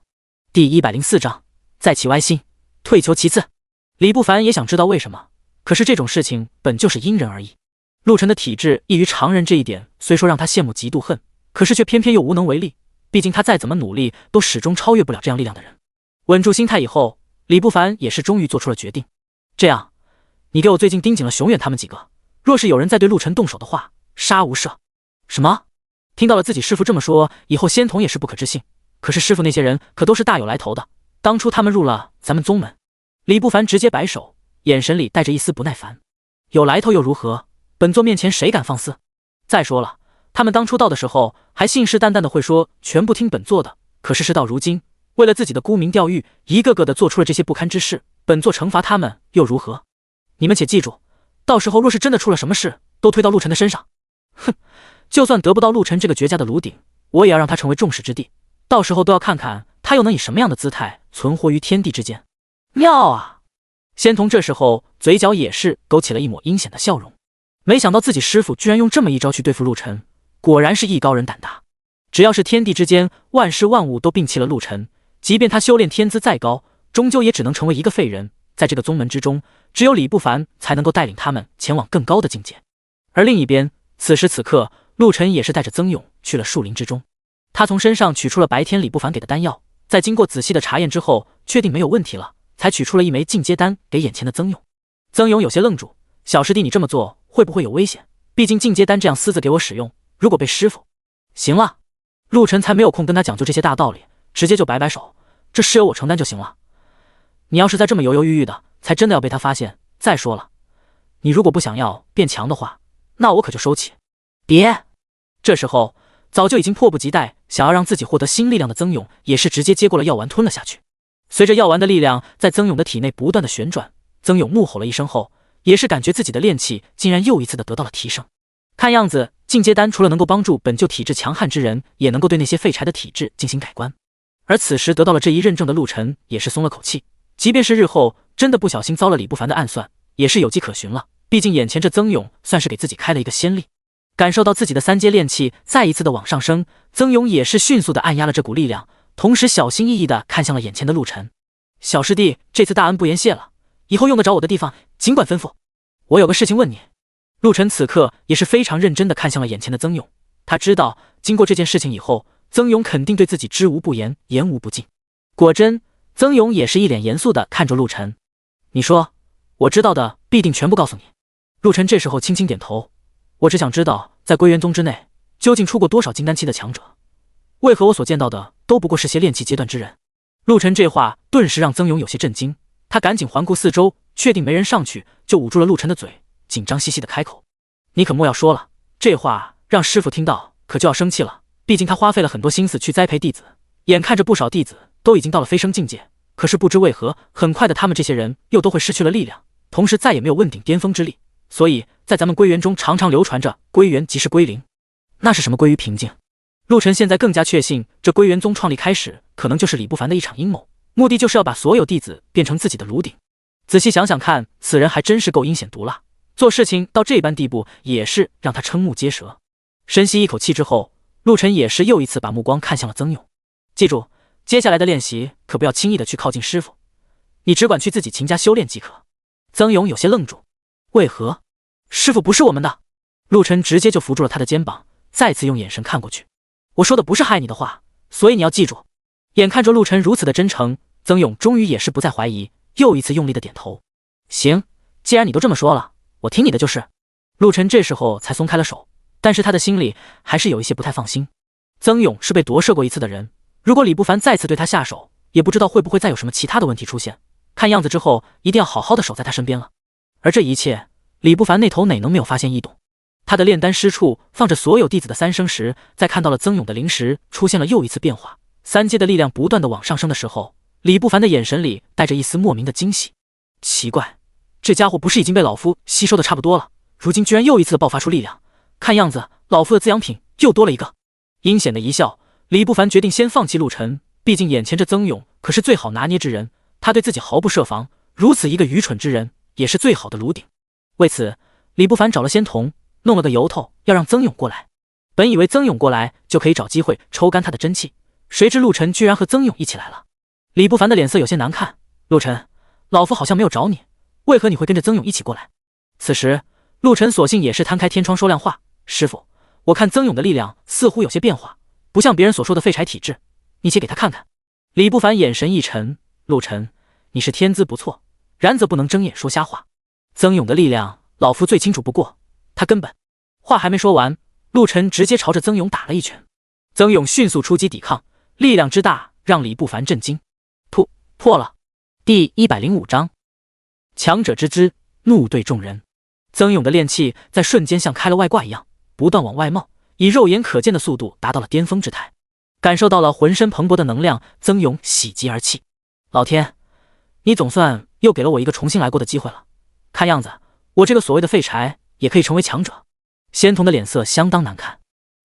第104章，再起歪心，退求其次。李不凡也想知道为什么，可是这种事情本就是因人而异。陆晨的体质异于常人这一点，虽说让他羡慕嫉妒恨，可是却偏偏又无能为力，毕竟他再怎么努力，都始终超越不了这样力量的人。稳住心态以后，李不凡也是终于做出了决定。这样，你给我最近盯紧了熊远他们几个，若是有人再对陆晨动手的话，杀无赦。什么？听到了自己师父这么说以后，仙童也是不可置信。可是师父那些人可都是大有来头的，当初他们入了咱们宗门。李不凡直接摆手，眼神里带着一丝不耐烦。有来头又如何？本座面前谁敢放肆？再说了，他们当初到的时候还信誓旦旦的会说全部听本座的，可是事到如今，为了自己的沽名钓誉，一个个的做出了这些不堪之事，本座惩罚他们又如何？你们且记住，到时候若是真的出了什么事，都推到陆晨的身上。哼，就算得不到陆晨这个绝佳的炉鼎，我也要让他成为众矢之的，到时候都要看看他又能以什么样的姿态存活于天地之间。妙啊！仙童这时候嘴角也是勾起了一抹阴险的笑容，没想到自己师父居然用这么一招去对付陆晨，果然是艺高人胆大。只要是天地之间，万事万物都摒弃了陆晨，即便他修炼天资再高，终究也只能成为一个废人。在这个宗门之中，只有李不凡才能够带领他们前往更高的境界。而另一边，此时此刻，陆晨也是带着曾勇去了树林之中。他从身上取出了白天李不凡给的丹药，在经过仔细的查验之后，确定没有问题了，才取出了一枚进阶丹给眼前的曾勇。曾勇有些愣住，小师弟你这么做会不会有危险？毕竟进阶丹这样私自给我使用，如果被师傅……行了，陆晨才没有空跟他讲究这些大道理，直接就摆摆手，这事由我承担就行了。你要是再这么犹犹豫豫的，才真的要被他发现。再说了，你如果不想要变强的话，那我可就收起。别！这时候早就已经迫不及待想要让自己获得新力量的曾勇，也是直接接过了药丸吞了下去。随着药丸的力量在曾勇的体内不断的旋转，曾勇怒吼了一声后，也是感觉自己的炼气竟然又一次的得到了提升。看样子进阶丹除了能够帮助本就体质强悍之人，也能够对那些废柴的体质进行改观。而此时得到了这一认证的陆晨也是松了口气，即便是日后真的不小心遭了李不凡的暗算，也是有迹可循了。毕竟眼前这曾勇算是给自己开了一个先例。感受到自己的3阶炼气再一次的往上升，曾勇也是迅速的按压了这股力量，同时小心翼翼的看向了眼前的陆晨。小师弟这次大恩不言谢了，以后用得着我的地方尽管吩咐。我有个事情问你。陆晨此刻也是非常认真的看向了眼前的曾勇，他知道经过这件事情以后，曾勇肯定对自己知无不言，言无不尽。果真，曾勇也是一脸严肃的看着陆晨。你说，我知道的必定全部告诉你。陆晨这时候轻轻点头，我只想知道在归元宗之内究竟出过多少金丹期的强者，为何我所见到的都不过是些炼气阶段之人。陆晨这话顿时让曾勇有些震惊，他赶紧环顾四周，确定没人上去，就捂住了陆晨的嘴，紧张兮兮的开口：你可莫要说了，这话让师父听到可就要生气了。毕竟他花费了很多心思去栽培弟子，眼看着不少弟子都已经到了飞升境界，可是不知为何，很快的他们这些人又都会失去了力量，同时再也没有问鼎巅峰之力。所以在咱们归元中常常流传着归元即是归零，那是什么归于平静？陆晨现在更加确信，这归元宗创立开始可能就是李不凡的一场阴谋，目的就是要把所有弟子变成自己的炉鼎。仔细想想看，此人还真是够阴险毒辣，做事情到这般地步也是让他瞠目结舌。深吸一口气之后，陆晨也是又一次把目光看向了曾勇。记住，接下来的练习可不要轻易的去靠近师傅，你只管去自己秦家修炼即可。曾勇有些愣住，为何？师傅不是我们的。陆晨直接就扶住了他的肩膀，再次用眼神看过去。我说的不是害你的话，所以你要记住。眼看着陆晨如此的真诚，曾勇终于也是不再怀疑，又一次用力的点头。行，既然你都这么说了，我听你的就是。陆晨这时候才松开了手，但是他的心里还是有一些不太放心。曾勇是被夺舍过一次的人，如果李不凡再次对他下手，也不知道会不会再有什么其他的问题出现。看样子之后一定要好好的守在他身边了。而这一切，李不凡那头哪能没有发现异动？他的炼丹师处放着所有弟子的三生石，在看到了曾勇的灵石出现了又一次变化，三阶的力量不断的往上升的时候，李不凡的眼神里带着一丝莫名的惊喜。奇怪，这家伙不是已经被老夫吸收的差不多了，如今居然又一次的爆发出力量，看样子老夫的滋养品又多了一个。阴险的一笑，李不凡决定先放弃陆晨，毕竟眼前这曾勇可是最好拿捏之人，他对自己毫不设防，如此一个愚蠢之人也是最好的炉鼎。为此，李不凡找了仙童，弄了个由头要让曾勇过来。本以为曾勇过来就可以找机会抽干他的真气，谁知陆晨居然和曾勇一起来了。李不凡的脸色有些难看，陆晨，老夫好像没有找你，为何你会跟着曾勇一起过来？此时陆晨索性也是摊开天窗说亮话，师傅，我看曾勇的力量似乎有些变化，不像别人所说的废柴体质，你且给他看看。李不凡眼神一沉，陆晨，你是天资不错，然则不能睁眼说瞎话。曾勇的力量老夫最清楚不过，他根本……话还没说完，陆晨直接朝着曾勇打了一拳。曾勇迅速出击抵抗，力量之大让李不凡震惊。破了。第105章，强者之姿，怒对众人。曾勇的炼气在瞬间像开了外挂一样，不断往外冒，以肉眼可见的速度达到了巅峰之态。感受到了浑身蓬勃的能量，曾勇喜极而泣。老天，你总算又给了我一个重新来过的机会了，看样子我这个所谓的废柴也可以成为强者。仙童的脸色相当难看，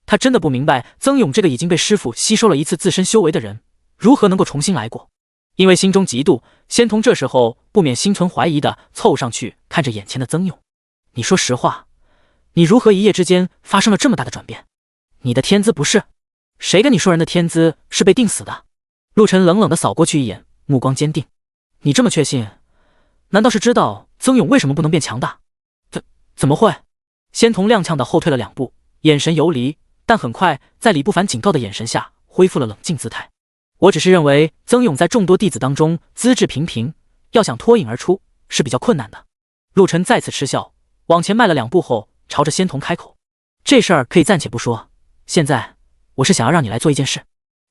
他真的不明白曾勇这个已经被师傅吸收了一次自身修为的人，如何能够重新来过。因为心中嫉妒，仙童这时候不免心存怀疑的凑上去看着眼前的曾勇。你说实话，你如何一夜之间发生了这么大的转变？你的天资不是？谁跟你说人的天资是被定死的？陆晨冷冷的扫过去一眼，目光坚定。你这么确信，难道是知道曾勇为什么不能变强大？怎么会？仙童踉跄的后退了2步，眼神游离，但很快在李不凡警告的眼神下恢复了冷静姿态。我只是认为曾勇在众多弟子当中资质平平，要想脱颖而出是比较困难的。陆晨再次嗤笑，往前迈了2步后，朝着仙童开口：这事儿可以暂且不说，现在我是想要让你来做一件事。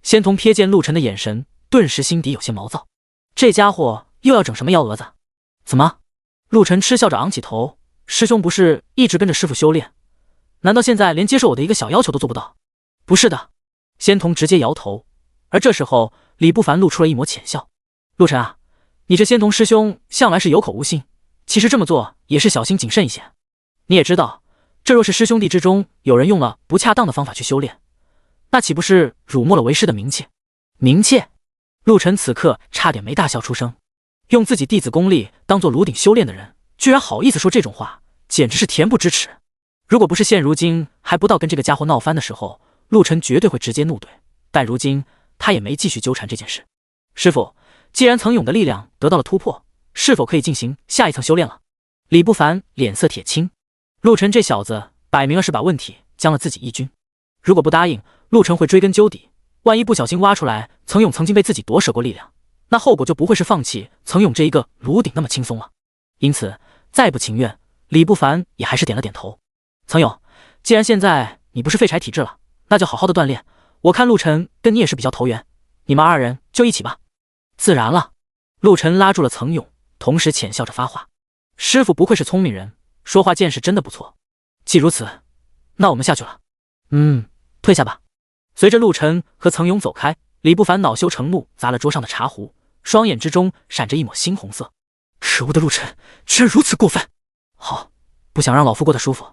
仙童瞥见陆晨的眼神，顿时心底有些毛躁，这家伙又要整什么幺蛾子？怎么？陆晨嗤笑着昂起头，师兄不是一直跟着师傅修炼，难道现在连接受我的一个小要求都做不到？不是的。仙童直接摇头。而这时候李不凡露出了一抹浅笑，陆晨啊，你这仙童师兄向来是有口无心，其实这么做也是小心谨慎一些。你也知道，这若是师兄弟之中有人用了不恰当的方法去修炼，那岂不是辱没了为师的名气？名气？陆晨此刻差点没大笑出声，用自己弟子功力当做炉鼎修炼的人，居然好意思说这种话，简直是恬不知耻。如果不是现如今还不到跟这个家伙闹翻的时候，陆晨绝对会直接怒怼，但如今他也没继续纠缠这件事。师傅，既然曾勇的力量得到了突破，是否可以进行下一层修炼了？李不凡脸色铁青，陆晨这小子摆明了是把问题将了自己一军。如果不答应，陆晨会追根究底，万一不小心挖出来曾勇曾经被自己夺舍过力量，那后果就不会是放弃曾勇这一个炉鼎那么轻松了。因此再不情愿，李不凡也还是点了点头。曾勇，既然现在你不是废柴体质了，那就好好的锻炼，我看陆晨跟你也是比较投缘，你们2人就一起吧。自然了。陆晨拉住了曾勇，同时浅笑着发话：师傅不愧是聪明人，说话见识真的不错。既如此，那我们下去了。退下吧。随着陆晨和曾勇走开，李不凡恼羞成怒，砸了桌上的茶壶，双眼之中闪着一抹猩红色。可恶的陆晨，居然如此过分！好，不想让老夫过得舒服，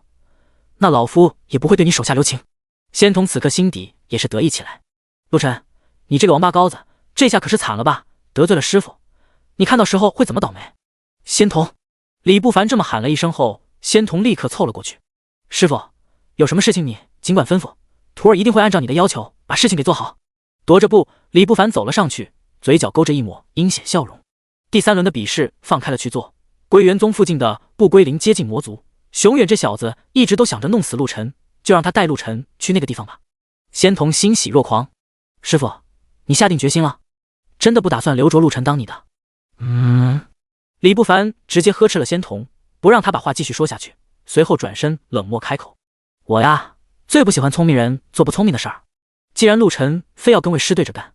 那老夫也不会对你手下留情。仙童此刻心底也是得意起来。陆晨，你这个王八羔子，这下可是惨了吧，得罪了师傅，你看到时候会怎么倒霉？仙童，李不凡这么喊了一声后，仙童立刻凑了过去。师傅，有什么事情你尽管吩咐，徒儿一定会按照你的要求把事情给做好。踱着步，李不凡走了上去，嘴角勾着一抹阴险笑容。第3轮的比试放开了去做，归元宗附近的不归零接近魔族，熊远这小子一直都想着弄死陆晨，就让他带陆晨去那个地方吧。仙童欣喜若狂，师傅，你下定决心了，真的不打算留着陆晨当你的？李不凡直接呵斥了仙童，不让他把话继续说下去，随后转身冷漠开口：我呀，最不喜欢聪明人做不聪明的事儿。既然陆晨非要跟为师对着干，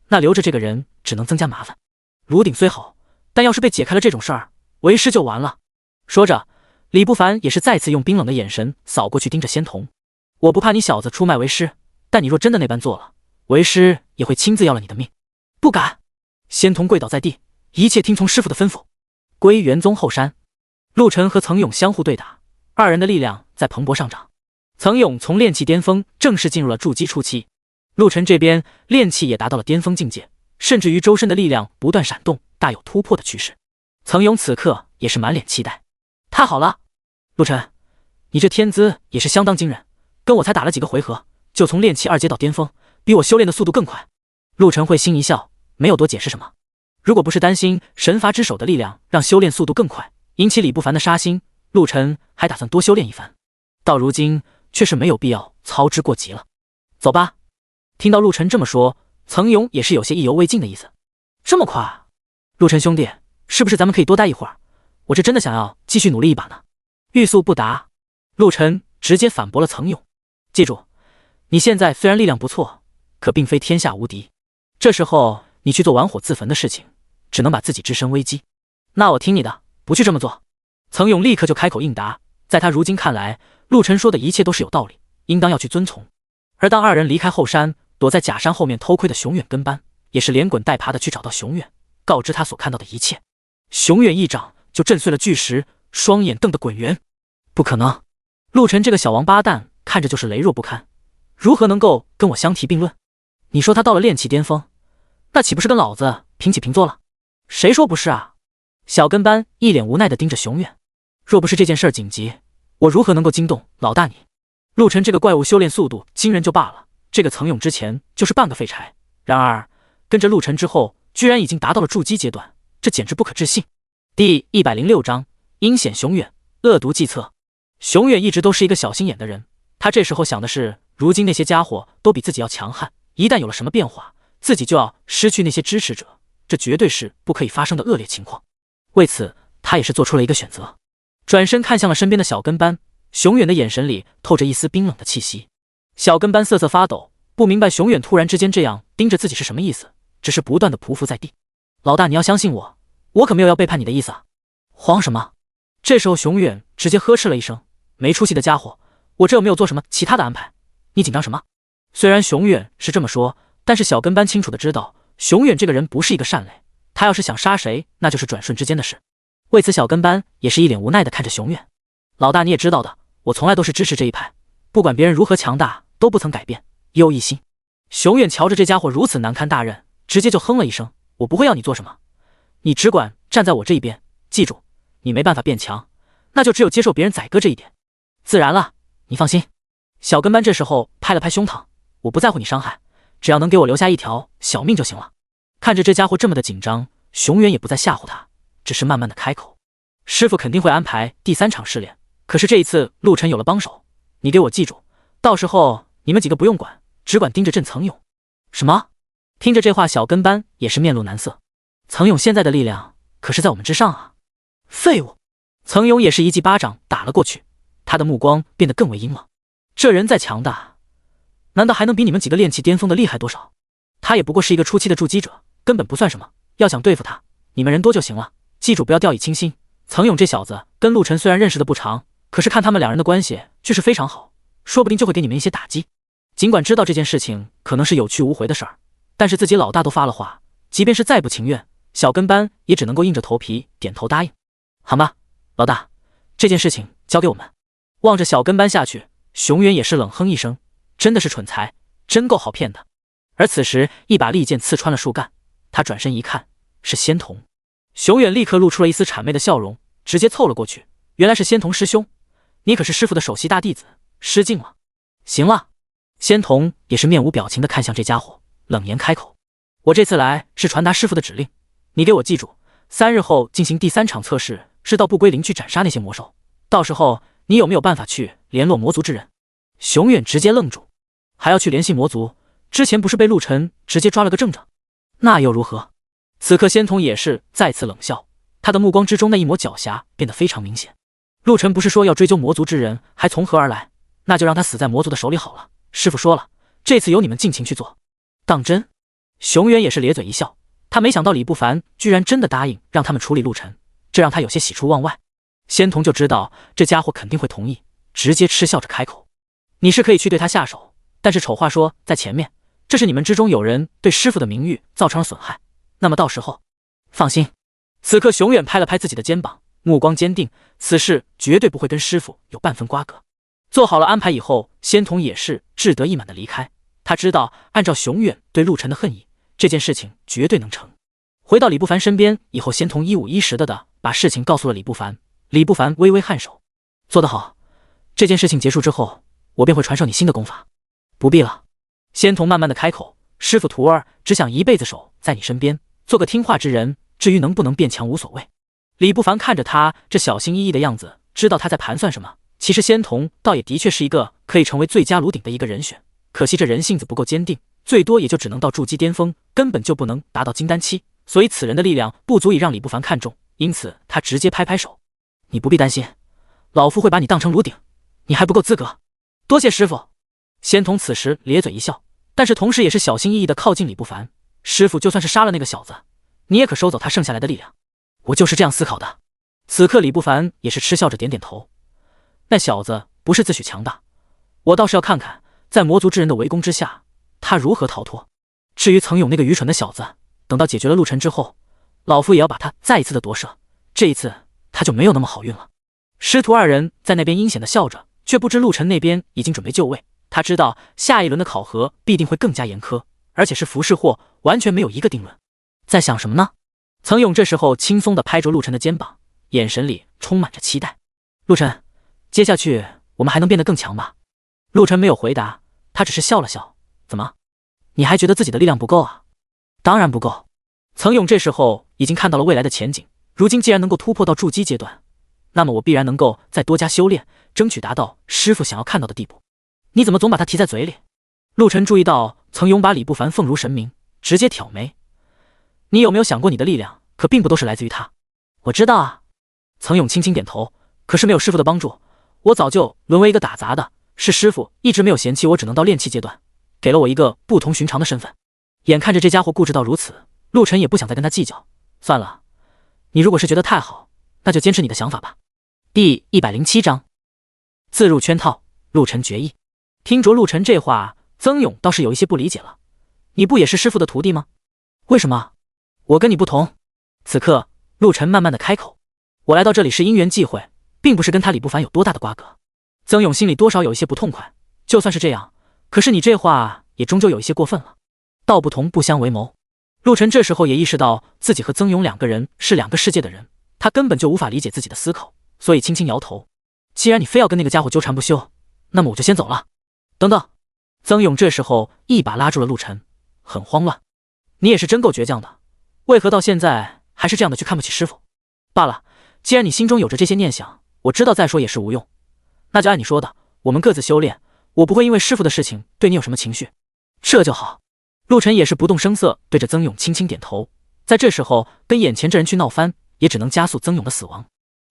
那留着这个人只能增加麻烦。炉鼎虽好，但要是被解开了这种事儿，为师就完了。说着，李不凡也是再次用冰冷的眼神扫过去盯着仙童。我不怕你小子出卖为师，但你若真的那般做了，为师也会亲自要了你的命。不敢！仙童跪倒在地，一切听从师傅的吩咐。归元宗后山，陆晨和曾勇相互对打，二人的力量在蓬勃上涨。曾勇从炼气巅峰正式进入了筑基初期，陆晨这边炼气也达到了巅峰境界，甚至于周身的力量不断闪动，大有突破的趋势。曾勇此刻也是满脸期待。太好了，陆晨，你这天资也是相当惊人，跟我才打了几个回合，就从炼气2阶到巅峰，比我修炼的速度更快。陆晨会心一笑，没有多解释什么。如果不是担心神罚之手的力量让修炼速度更快，引起李不凡的杀心，陆晨还打算多修炼一番。到如今却是没有必要操之过急了。走吧。听到陆晨这么说，曾勇也是有些意犹未尽的意思。这么快？陆晨兄弟，是不是咱们可以多待一会儿？我这真的想要继续努力一把呢。欲速不达，陆晨直接反驳了曾勇。记住，你现在虽然力量不错，可并非天下无敌。这时候你去做玩火自焚的事情，只能把自己置身危机。那我听你的，不去这么做。曾勇立刻就开口应答。在他如今看来，陆晨说的一切都是有道理，应当要去遵从。而当二人离开后山，躲在假山后面偷窥的熊远跟班，也是连滚带爬的去找到熊远，告知他所看到的一切。熊远一掌就震碎了巨石，双眼瞪得滚圆。不可能，陆晨这个小王八蛋看着就是羸弱不堪，如何能够跟我相提并论？你说他到了炼气巅峰，那岂不是跟老子平起平坐了？谁说不是啊？小跟班一脸无奈的盯着熊远。若不是这件事紧急，我如何能够惊动老大你？陆晨这个怪物修炼速度惊人就罢了，这个曾勇之前就是半个废柴，然而跟着陆晨之后居然已经达到了筑基阶段，这简直不可置信。第106章阴险熊远，恶毒计策。熊远一直都是一个小心眼的人，他这时候想的是，如今那些家伙都比自己要强悍，一旦有了什么变化，自己就要失去那些支持者，这绝对是不可以发生的恶劣情况。为此，他也是做出了一个选择，转身看向了身边的小跟班。熊远的眼神里透着一丝冰冷的气息。小跟班瑟瑟发抖，不明白熊远突然之间这样盯着自己是什么意思，只是不断的匍匐在地。老大，你要相信我，我可没有要背叛你的意思啊！慌什么？这时候熊远直接呵斥了一声：没出息的家伙，我这又没有做什么其他的安排，你紧张什么？虽然熊远是这么说，但是小跟班清楚的知道，熊远这个人不是一个善类，他要是想杀谁，那就是转瞬之间的事。为此，小跟班也是一脸无奈的看着熊远。老大，你也知道的，我从来都是支持这一派，不管别人如何强大，都不曾改变优异心。熊远瞧着这家伙如此难堪大任，直接就哼了一声：我不会要你做什么，你只管站在我这一边，记住，你没办法变强，那就只有接受别人宰割这一点。自然了，你放心。小跟班这时候拍了拍胸膛：我不在乎你伤害，只要能给我留下一条小命就行了。看着这家伙这么的紧张，熊远也不再吓唬他，只是慢慢的开口：师傅肯定会安排第3场试炼，可是这一次陆晨有了帮手，你给我记住，到时候你们几个不用管，只管盯着朕曾勇。什么？听着这话，小跟班也是面露难色。曾勇现在的力量可是在我们之上啊！废物！曾勇也是一记巴掌打了过去，他的目光变得更为阴冷。这人再强大，难道还能比你们几个炼气巅峰的厉害多少？他也不过是一个初期的筑基者，根本不算什么。要想对付他，你们人多就行了，记住不要掉以轻心。曾勇这小子跟陆晨虽然认识的不长，可是看他们两人的关系却是非常好，说不定就会给你们一些打击。尽管知道这件事情可能是有去无回的事儿，但是自己老大都发了话，即便是再不情愿，小跟班也只能够硬着头皮点头答应。好吧，老大，这件事情交给我们。望着小跟班下去，熊远也是冷哼一声，真的是蠢材，真够好骗的。而此时一把利剑刺穿了树干，他转身一看，是仙童。熊远立刻露出了一丝谄媚的笑容，直接凑了过去。原来是仙童师兄，你可是师父的首席大弟子，失敬了。行了。仙童也是面无表情的看向这家伙，冷言开口：我这次来是传达师父的指令，你给我记住，3日后进行第3场测试，是到不归林去斩杀那些魔兽，到时候你有没有办法去联络魔族之人？熊远直接愣住，还要去联系魔族？之前不是被陆晨直接抓了个正着？那又如何？此刻仙童也是再次冷笑，他的目光之中那一抹狡黠变得非常明显。陆晨不是说要追究魔族之人，还从何而来？那就让他死在魔族的手里好了。师父说了，这次由你们尽情去做。当真？熊远也是咧嘴一笑，他没想到李不凡居然真的答应让他们处理陆晨，这让他有些喜出望外。仙童就知道这家伙肯定会同意，直接嗤笑着开口：“你是可以去对他下手，但是丑话说在前面，这是你们之中有人对师父的名誉造成了损害，那么到时候……放心。”此刻熊远拍了拍自己的肩膀，目光坚定，此事绝对不会跟师父有半分瓜葛。做好了安排以后，仙童也是志得意满的离开。他知道按照熊远对陆晨的恨意，这件事情绝对能成。回到李不凡身边以后，仙童一五一十的把事情告诉了李不凡。李不凡微微颔首，做得好，这件事情结束之后，我便会传授你新的功法。不必了。仙童慢慢的开口，师父徒儿只想一辈子守在你身边，做个听话之人，至于能不能变强无所谓。李不凡看着他这小心翼翼的样子，知道他在盘算什么。其实仙童倒也的确是一个可以成为最佳炉鼎的一个人选，可惜这人性子不够坚定，最多也就只能到筑基巅峰，根本就不能达到金丹期，所以此人的力量不足以让李不凡看中，因此他直接拍拍手：“你不必担心，老夫会把你当成炉鼎，你还不够资格。多谢师父。”仙童此时咧嘴一笑，但是同时也是小心翼翼的靠近李不凡：“师父就算是杀了那个小子，你也可收走他剩下来的力量。我就是这样思考的。”此刻李不凡也是嗤笑着点点头：“那小子不是自诩强大，我倒是要看看在魔族之人的围攻之下，他如何逃脱。至于曾勇那个愚蠢的小子，等到解决了陆晨之后，老夫也要把他再一次的夺舍，这一次他就没有那么好运了。”师徒二人在那边阴险的笑着，却不知陆晨那边已经准备就位。他知道下一轮的考核必定会更加严苛，而且是福是祸，完全没有一个定论。在想什么呢？曾勇这时候轻松地拍着陆晨的肩膀，眼神里充满着期待。陆晨，接下去我们还能变得更强吧？陆晨没有回答，他只是笑了笑。怎么？你还觉得自己的力量不够啊？当然不够。曾勇这时候已经看到了未来的前景，如今既然能够突破到筑基阶段，那么我必然能够再多加修炼，争取达到师父想要看到的地步。你怎么总把他提在嘴里？陆晨注意到曾勇把李不凡奉如神明，直接挑眉。你有没有想过，你的力量可并不都是来自于他？我知道啊。曾勇轻轻点头。可是没有师父的帮助，我早就沦为一个打杂的。是师父一直没有嫌弃我只能到炼气阶段，给了我一个不同寻常的身份。眼看着这家伙固执到如此，陆晨也不想再跟他计较。算了，你如果是觉得太好，那就坚持你的想法吧。第107章自入圈套，陆晨决意。听着陆晨这话，曾勇倒是有一些不理解了。你不也是师父的徒弟吗？为什么？我跟你不同。此刻陆晨慢慢的开口，我来到这里是因缘际会，并不是跟他李不凡有多大的瓜葛。曾勇心里多少有一些不痛快，就算是这样，可是你这话也终究有一些过分了。道不同不相为谋。陆晨这时候也意识到自己和曾勇两个人是两个世界的人，他根本就无法理解自己的思考，所以轻轻摇头。既然你非要跟那个家伙纠缠不休，那么我就先走了。等等。曾勇这时候一把拉住了陆晨，很慌乱。你也是真够倔强的，为何到现在还是这样的去看不起师父？罢了，既然你心中有着这些念想，我知道再说也是无用，那就按你说的，我们各自修炼，我不会因为师父的事情对你有什么情绪，这就好。陆晨也是不动声色对着曾勇轻轻点头，在这时候跟眼前这人去闹翻，也只能加速曾勇的死亡。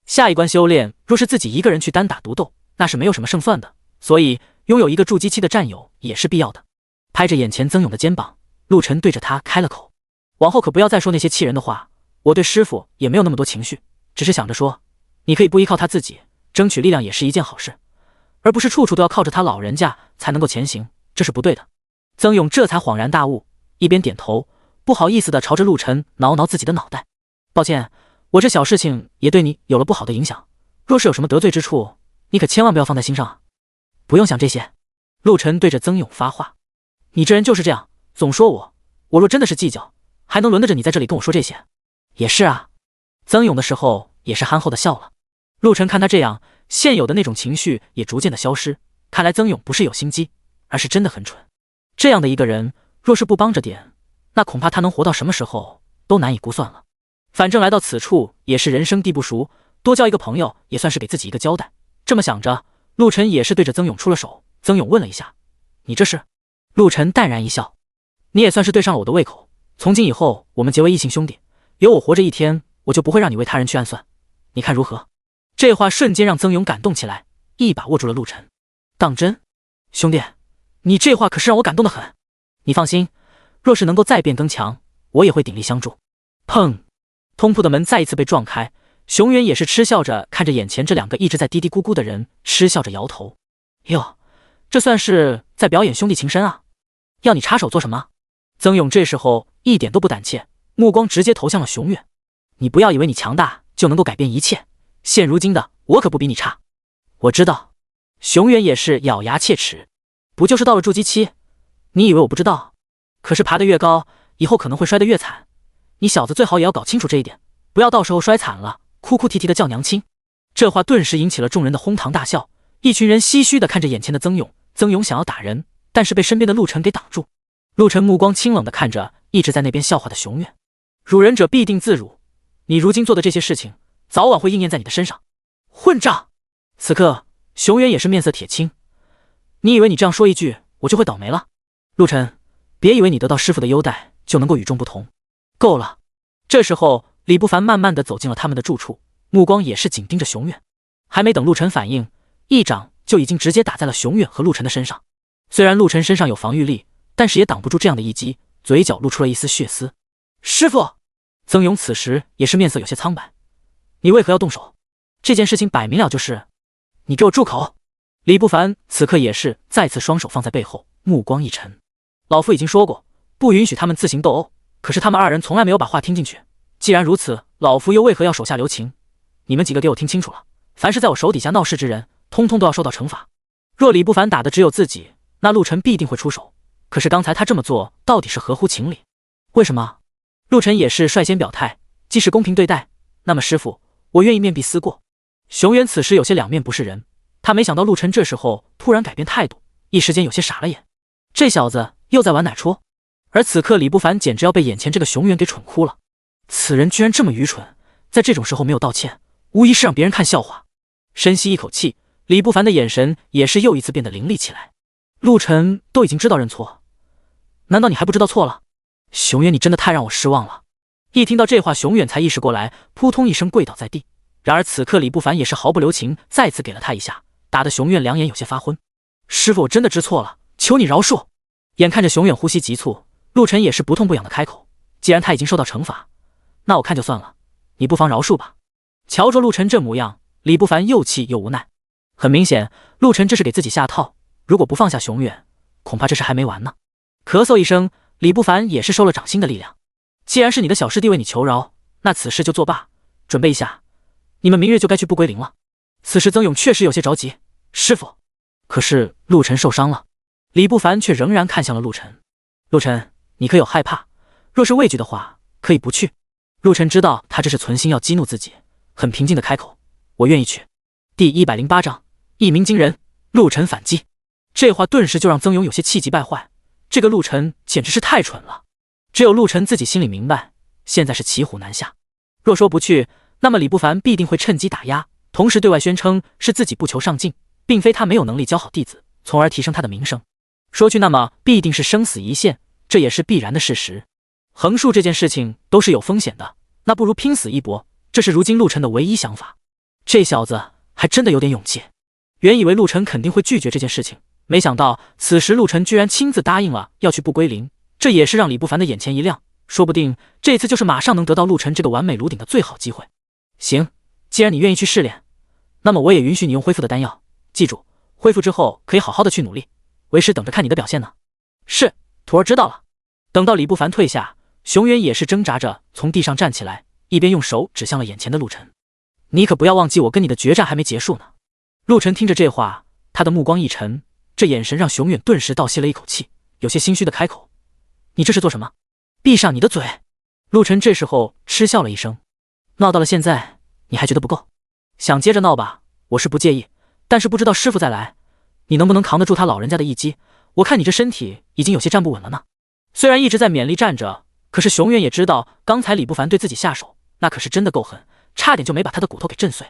下一关修炼若是自己一个人去单打独斗，那是没有什么胜算的，所以拥有一个筑基期的战友也是必要的。拍着眼前曾勇的肩膀，陆晨对着他开了口，往后可不要再说那些气人的话，我对师父也没有那么多情绪，只是想着说，你可以不依靠他自己，争取力量也是一件好事，而不是处处都要靠着他老人家才能够前行，这是不对的。曾勇这才恍然大悟，一边点头，不好意思地朝着陆晨挠挠自己的脑袋。抱歉，我这小事情也对你有了不好的影响，若是有什么得罪之处，你可千万不要放在心上啊。不用想这些。陆晨对着曾勇发话，你这人就是这样，总说我若真的是计较，还能轮得着你在这里跟我说这些？也是啊。曾勇的时候也是憨厚的笑了。陆晨看他这样，现有的那种情绪也逐渐的消失，看来曾勇不是有心机，而是真的很蠢。这样的一个人，若是不帮着点，那恐怕他能活到什么时候都难以估算了。反正来到此处也是人生地不熟，多交一个朋友也算是给自己一个交代。这么想着，陆晨也是对着曾勇出了手。曾勇问了一下：“你这是？”陆晨淡然一笑：“你也算是对上了我的胃口。从今以后，我们结为异姓兄弟。有我活着一天，我就不会让你为他人去暗算。你看如何？”这话瞬间让曾勇感动起来，一把握住了陆晨。当真？兄弟，你这话可是让我感动得很。你放心，若是能够再变更强，我也会鼎力相助。砰！通铺的门再一次被撞开，熊原也是嗤笑着看着眼前这两个一直在嘀嘀咕咕的人，嗤笑着摇头。哟，这算是在表演兄弟情深啊？要你插手做什么？曾勇这时候一点都不胆怯，目光直接投向了熊原。你不要以为你强大就能够改变一切，现如今的我可不比你差。我知道。熊原也是咬牙切齿，不就是到了筑基期？你以为我不知道？可是爬得越高，以后可能会摔得越惨。你小子最好也要搞清楚这一点，不要到时候摔惨了，哭哭啼啼的叫娘亲。这话顿时引起了众人的哄堂大笑，一群人唏嘘的看着眼前的曾勇。曾勇想要打人，但是被身边的陆晨给挡住。陆晨目光清冷的看着一直在那边笑话的熊原。辱人者必定自辱，你如今做的这些事情，早晚会应验在你的身上。混账！此刻熊原也是面色铁青。你以为你这样说一句，我就会倒霉了？陆晨，别以为你得到师傅的优待就能够与众不同。够了！这时候李不凡慢慢的走进了他们的住处，目光也是紧盯着熊远。还没等陆晨反应，一掌就已经直接打在了熊远和陆晨的身上。虽然陆晨身上有防御力，但是也挡不住这样的一击，嘴角露出了一丝血丝。师傅！曾勇此时也是面色有些苍白。你为何要动手？这件事情摆明了就是……你给我住口！李不凡此刻也是再次双手放在背后，目光一沉。老夫已经说过，不允许他们自行斗殴，可是他们二人从来没有把话听进去。既然如此，老夫又为何要手下留情？你们几个给我听清楚了，凡是在我手底下闹事之人，通通都要受到惩罚。若李不凡打的只有自己，那陆晨必定会出手。可是刚才他这么做，到底是合乎情理？为什么？陆晨也是率先表态，既是公平对待，那么师傅，我愿意面壁思过。熊原此时有些两面不是人，他没想到陆晨这时候突然改变态度，一时间有些傻了眼。这小子又在玩哪出？而此刻李不凡简直要被眼前这个熊原给蠢哭了。此人居然这么愚蠢，在这种时候没有道歉，无疑是让别人看笑话。深吸一口气，李不凡的眼神也是又一次变得凌厉起来。陆晨都已经知道认错，难道你还不知道错了？熊原，你真的太让我失望了。一听到这话，熊远才意识过来，扑通一声跪倒在地。然而此刻李不凡也是毫不留情，再次给了他一下，打得熊远两眼有些发昏。师傅，我真的知错了，求你饶恕。眼看着熊远呼吸急促，陆晨也是不痛不痒的开口，既然他已经受到惩罚，那我看就算了，你不妨饶恕吧。瞧着陆晨这模样，李不凡又气又无奈。很明显，陆晨这是给自己下套，如果不放下熊远，恐怕这事还没完呢。咳嗽一声，李不凡也是收了掌心的力量。既然是你的小师弟为你求饶，那此事就作罢，准备一下，你们明日就该去不归零了。此时曾勇确实有些着急，师傅，可是陆晨受伤了。李不凡却仍然看向了陆晨。陆晨，你可有害怕？若是畏惧的话，可以不去。陆晨知道他这是存心要激怒自己，很平静的开口，我愿意去。第108章，一鸣惊人，陆晨反击。这话顿时就让曾勇有些气急败坏，这个陆晨简直是太蠢了。只有陆晨自己心里明白，现在是骑虎难下。若说不去，那么李不凡必定会趁机打压，同时对外宣称是自己不求上进，并非他没有能力教好弟子，从而提升他的名声。说去那么必定是生死一线，这也是必然的事实。横竖这件事情都是有风险的，那不如拼死一搏，这是如今陆晨的唯一想法。这小子还真的有点勇气。原以为陆晨肯定会拒绝这件事情，没想到此时陆晨居然亲自答应了要去不归零，这也是让李不凡的眼前一亮，说不定这次就是马上能得到陆晨这个完美炉鼎的最好机会。行，既然你愿意去试炼，那么我也允许你用恢复的丹药，记住，恢复之后可以好好的去努力，为师等着看你的表现呢。是，徒儿知道了。等到李不凡退下，熊原也是挣扎着从地上站起来，一边用手指向了眼前的陆晨。你可不要忘记，我跟你的决战还没结束呢。陆晨听着这话，他的目光一沉，这眼神让熊远顿时倒吸了一口气，有些心虚的开口，你这是做什么？闭上你的嘴。陆晨这时候嗤笑了一声，闹到了现在，你还觉得不够？想接着闹吧，我是不介意，但是不知道师傅再来，你能不能扛得住他老人家的一击？我看你这身体已经有些站不稳了呢。虽然一直在勉力站着，可是熊远也知道刚才李不凡对自己下手，那可是真的够狠，差点就没把他的骨头给震碎。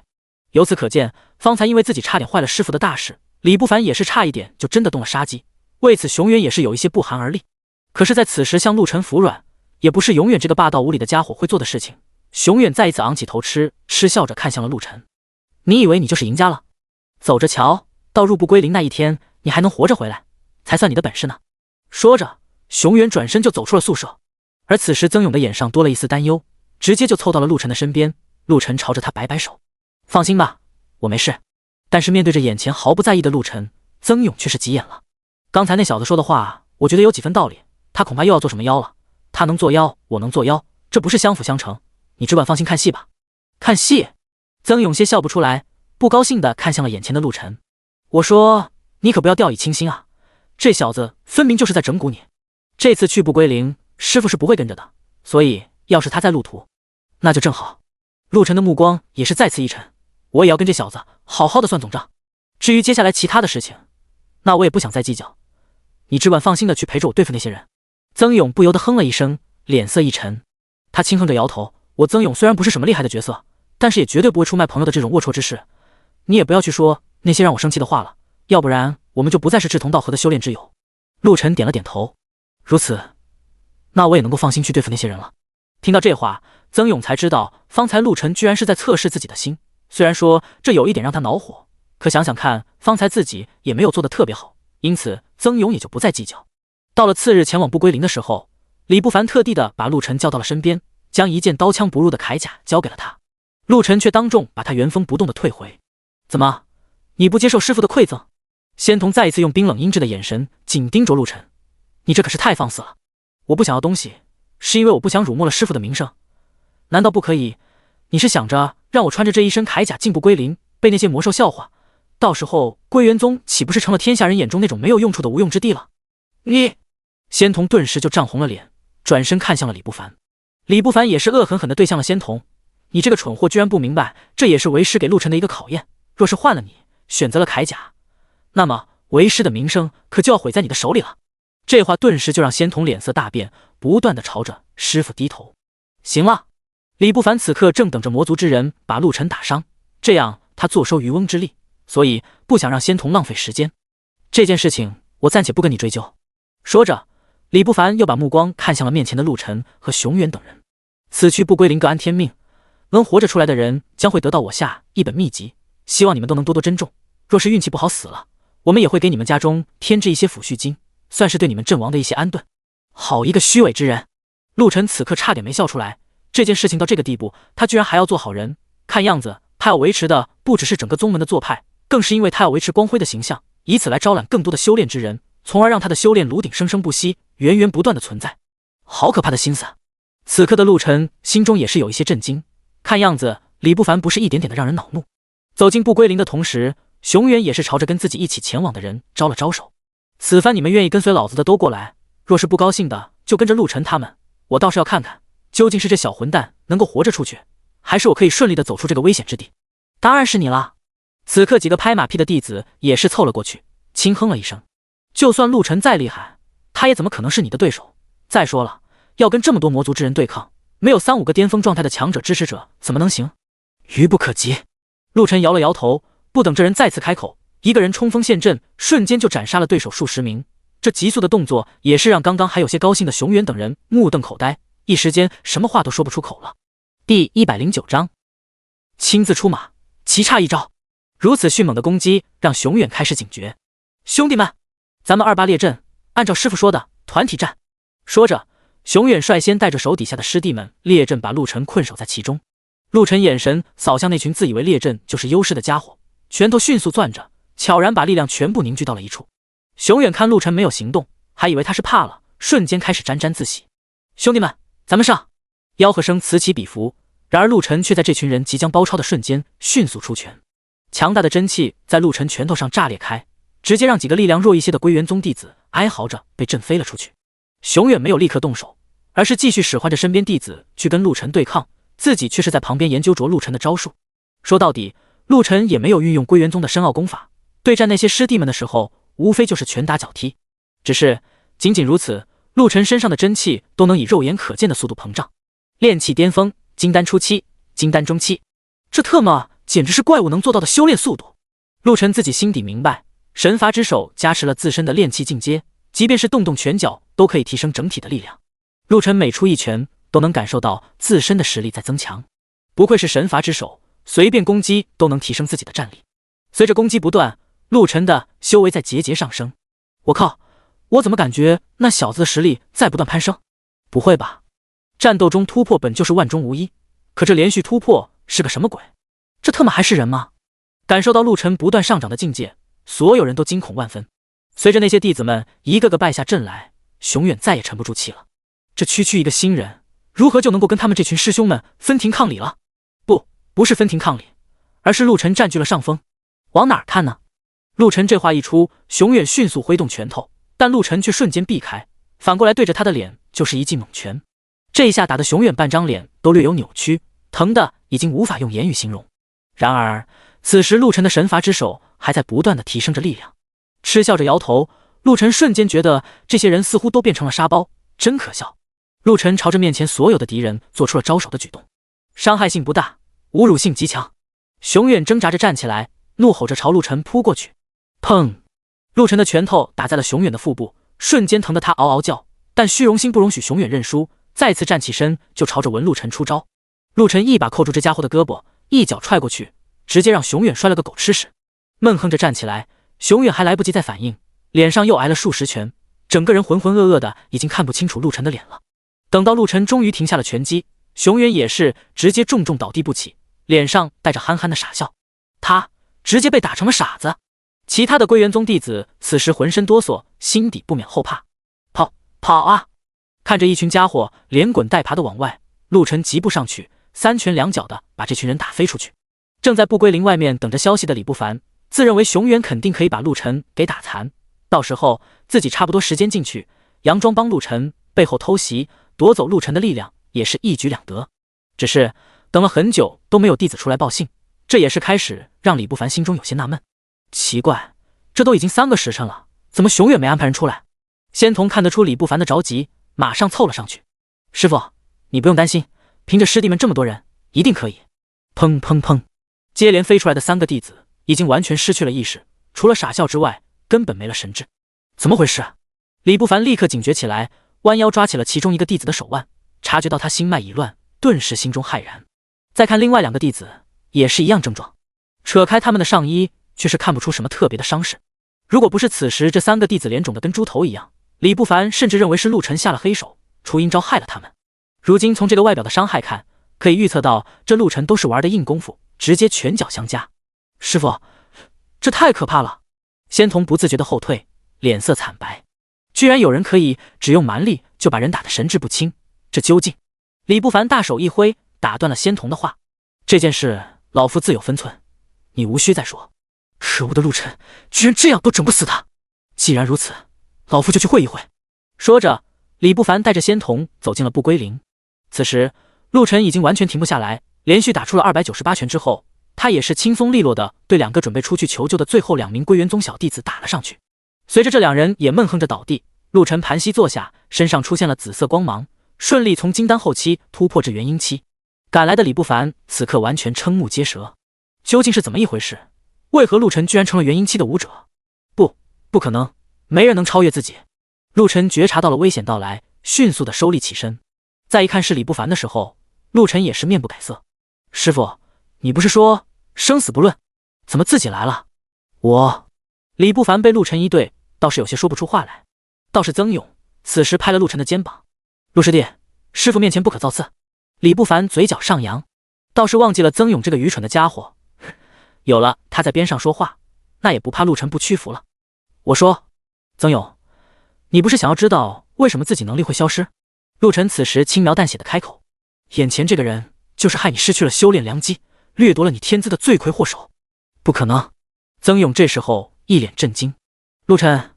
由此可见，方才因为自己差点坏了师傅的大事，李不凡也是差一点就真的动了杀机。为此，熊远也是有一些不寒而栗。可是，在此时向陆晨服软，也不是永远这个霸道无理的家伙会做的事情。熊远再一次昂起头，嗤笑着看向了陆晨：“你以为你就是赢家了？走着瞧，到入不归零那一天，你还能活着回来，才算你的本事呢。”说着，熊远转身就走出了宿舍。而此时，曾勇的眼上多了一丝担忧，直接就凑到了陆晨的身边。陆晨朝着他摆摆手：“放心吧，我没事。”但是面对着眼前毫不在意的陆晨，曾勇却是急眼了。刚才那小子说的话，我觉得有几分道理。他恐怕又要做什么妖了。他能做妖，我能做妖，这不是相辅相成？你只管放心看戏吧。看戏？曾勇些笑不出来，不高兴地看向了眼前的陆晨。我说，你可不要掉以轻心啊！这小子分明就是在整蛊你。这次去不归零，师傅是不会跟着的，所以要是他在路途，那就正好。陆晨的目光也是再次一沉，我也要跟这小子好好的算总账。至于接下来其他的事情，那我也不想再计较。你只管放心的去陪着我对付那些人。曾勇不由得哼了一声，脸色一沉。他轻哼着摇头，我曾勇虽然不是什么厉害的角色，但是也绝对不会出卖朋友的这种龌龊之事。你也不要去说那些让我生气的话了，要不然我们就不再是志同道合的修炼之友。陆晨点了点头，如此，那我也能够放心去对付那些人了。听到这话，曾勇才知道方才陆晨居然是在测试自己的心。虽然说这有一点让他恼火，可想想看，方才自己也没有做得特别好，因此曾勇也就不再计较。到了次日前往不归零的时候，李不凡特地的把陆晨叫到了身边，将一件刀枪不入的铠甲交给了他。陆晨却当众把他原封不动的退回。怎么，你不接受师傅的馈赠？仙童再一次用冰冷阴鸷的眼神紧盯着陆晨，你这可是太放肆了。我不想要东西，是因为我不想辱没了师傅的名声。难道不可以？你是想着让我穿着这一身铠甲进不归零，被那些魔兽笑话，到时候归元宗岂不是成了天下人眼中那种没有用处的无用之地了？你……仙童顿时就涨红了脸，转身看向了李不凡。李不凡也是恶狠狠地对向了仙童：“你这个蠢货居然不明白，这也是为师给陆晨的一个考验。若是换了你，选择了铠甲，那么为师的名声可就要毁在你的手里了。”这话顿时就让仙童脸色大变，不断地朝着师傅低头。行了，李不凡此刻正等着魔族之人把陆晨打伤，这样他坐收渔翁之利，所以不想让仙童浪费时间。这件事情我暂且不跟你追究。说着，李不凡又把目光看向了面前的陆晨和熊远等人。此去不归零各安天命，能活着出来的人将会得到我下一本秘籍，希望你们都能多多珍重。若是运气不好死了，我们也会给你们家中添置一些抚恤金，算是对你们阵亡的一些安顿。好一个虚伪之人！陆晨此刻差点没笑出来，这件事情到这个地步，他居然还要做好人。看样子他要维持的不只是整个宗门的做派，更是因为他要维持光辉的形象，以此来招揽更多的修炼之人，从而让他的修炼炉鼎生生不息，源源不断的存在。好可怕的心思！此刻的陆晨心中也是有一些震惊，看样子李不凡不是一点点的让人恼怒。走进不归零的同时，熊远也是朝着跟自己一起前往的人招了招手。此番你们愿意跟随老子的都过来，若是不高兴的就跟着陆晨他们，我倒是要看看究竟是这小混蛋能够活着出去，还是我可以顺利的走出这个危险之地。当然是你了。此刻几个拍马屁的弟子也是凑了过去，轻哼了一声。就算陆晨再厉害，他也怎么可能是你的对手？再说了，要跟这么多魔族之人对抗，没有3-5个巅峰状态的强者支持者怎么能行？愚不可及。陆晨摇了摇头，不等这人再次开口，一个人冲锋陷阵，瞬间就斩杀了对手数十名。这急速的动作也是让刚刚还有些高兴的熊远等人目瞪口呆，一时间什么话都说不出口了。第109章，亲自出马，棋差一招。如此迅猛的攻击让熊远开始警觉。兄弟们，咱们28列阵，按照师傅说的团体战。说着，熊远率先带着手底下的师弟们列阵，把陆晨困守在其中。陆晨眼神扫向那群自以为列阵就是优势的家伙，拳头迅速攥着，悄然把力量全部凝聚到了一处。熊远看陆晨没有行动，还以为他是怕了，瞬间开始沾沾自喜。兄弟们，咱们上！吆喝声此起彼伏，然而陆晨却在这群人即将包抄的瞬间迅速出拳。强大的真气在陆晨拳头上炸裂开，直接让几个力量弱一些的归元宗弟子哀嚎着被震飞了出去。熊远没有立刻动手，而是继续使唤着身边弟子去跟陆晨对抗，自己却是在旁边研究着陆晨的招数。说到底，陆晨也没有运用归元宗的深奥功法，对战那些师弟们的时候无非就是拳打脚踢，只是仅仅如此，陆晨身上的真气都能以肉眼可见的速度膨胀。炼气巅峰，金丹初期，金丹中期，这特么简直是怪物能做到的修炼速度。陆晨自己心底明白，神罚之手加持了自身的炼气境阶，即便是动动拳脚都可以提升整体的力量。陆晨每出一拳都能感受到自身的实力在增强，不愧是神罚之手，随便攻击都能提升自己的战力。随着攻击不断，陆晨的修为在节节上升。我靠，我怎么感觉那小子的实力在不断攀升？不会吧？战斗中突破本就是万中无一，可这连续突破是个什么鬼？这特么还是人吗？感受到陆晨不断上涨的境界，所有人都惊恐万分。随着那些弟子们一个个败下阵来，熊远再也沉不住气了。这区区一个新人，如何就能够跟他们这群师兄们分庭抗礼了？不是分庭抗礼，而是陆晨占据了上风。往哪儿看呢？陆晨这话一出，熊远迅速挥动拳头，但陆晨却瞬间避开，反过来对着他的脸就是一记猛拳。这一下打得熊远半张脸都略有扭曲，疼的已经无法用言语形容。然而此时陆晨的神罚之手还在不断的提升着力量。嗤笑着摇头，陆晨瞬间觉得这些人似乎都变成了沙包，真可笑。陆晨朝着面前所有的敌人做出了招手的举动，伤害性不大，侮辱性极强。熊远挣扎着站起来，怒吼着朝陆晨扑过去。砰！陆晨的拳头打在了熊远的腹部，瞬间疼得他嗷嗷叫，但虚荣心不容许熊远认输，再次站起身就朝着文陆晨出招。陆晨一把扣住这家伙的胳膊，一脚踹过去，直接让熊远摔了个狗吃屎。闷哼着站起来，熊远还来不及再反应，脸上又挨了数十拳，整个人浑浑噩噩的，已经看不清楚陆晨的脸了。等到陆晨终于停下了拳击，熊远也是直接重重倒地不起，脸上带着憨憨的傻笑。他直接被打成了傻子。其他的归元宗弟子此时浑身哆嗦，心底不免后怕。跑啊！看着一群家伙连滚带爬的往外，陆晨疾步上去，三拳两脚的把这群人打飞出去。正在不归林外面等着消息的李不凡，自认为熊远肯定可以把陆晨给打残，到时候自己差不多时间进去，佯装帮陆晨背后偷袭，夺走陆晨的力量，也是一举两得。只是等了很久都没有弟子出来报信，这也是开始让李不凡心中有些纳闷。奇怪，这都已经3个时辰了，怎么熊远没安排人出来？仙童看得出李不凡的着急，马上凑了上去。师傅，你不用担心，凭着师弟们这么多人，一定可以。砰砰砰，接连飞出来的3个弟子已经完全失去了意识，除了傻笑之外，根本没了神智。怎么回事？李不凡立刻警觉起来，弯腰抓起了其中一个弟子的手腕，察觉到他心脉已乱，顿时心中骇然。再看另外2个弟子，也是一样症状，扯开他们的上衣，却是看不出什么特别的伤势。如果不是此时这3个弟子脸肿得跟猪头一样，李不凡甚至认为是陆晨下了黑手，出阴招害了他们。如今从这个外表的伤害看，可以预测到这陆晨都是玩的硬功夫，直接拳脚相加。师傅，这太可怕了！仙童不自觉的后退，脸色惨白。居然有人可以只用蛮力就把人打得神志不清，这究竟……李不凡大手一挥，打断了仙童的话。这件事老夫自有分寸，你无需再说。可恶的陆晨，居然这样都整不死他！既然如此，老夫就去会一会。说着，李不凡带着仙童走进了不归林。此时陆晨已经完全停不下来，连续打出了298拳之后，他也是轻松利落的对2个准备出去求救的最后2名归元宗小弟子打了上去。随着这2人也闷哼着倒地，陆晨盘膝坐下，身上出现了紫色光芒，顺利从金丹后期突破至元婴期。赶来的李不凡此刻完全瞠目结舌，究竟是怎么一回事？为何陆晨居然成了元婴期的武者？不可能，没人能超越自己。陆晨觉察到了危险到来，迅速的收力起身。再一看是李不凡的时候，陆晨也是面不改色。师傅，你不是说生死不论，怎么自己来了？李不凡被陆晨一对，倒是有些说不出话来。倒是曾勇此时拍了陆晨的肩膀：陆师弟，师傅面前不可造次。李不凡嘴角上扬，倒是忘记了曾勇这个愚蠢的家伙，有了他在边上说话，那也不怕陆晨不屈服了。我说，曾勇，你不是想要知道为什么自己能力会消失？陆晨此时轻描淡写的开口，眼前这个人就是害你失去了修炼良机，掠夺了你天资的罪魁祸首。不可能！曾勇这时候一脸震惊。陆晨，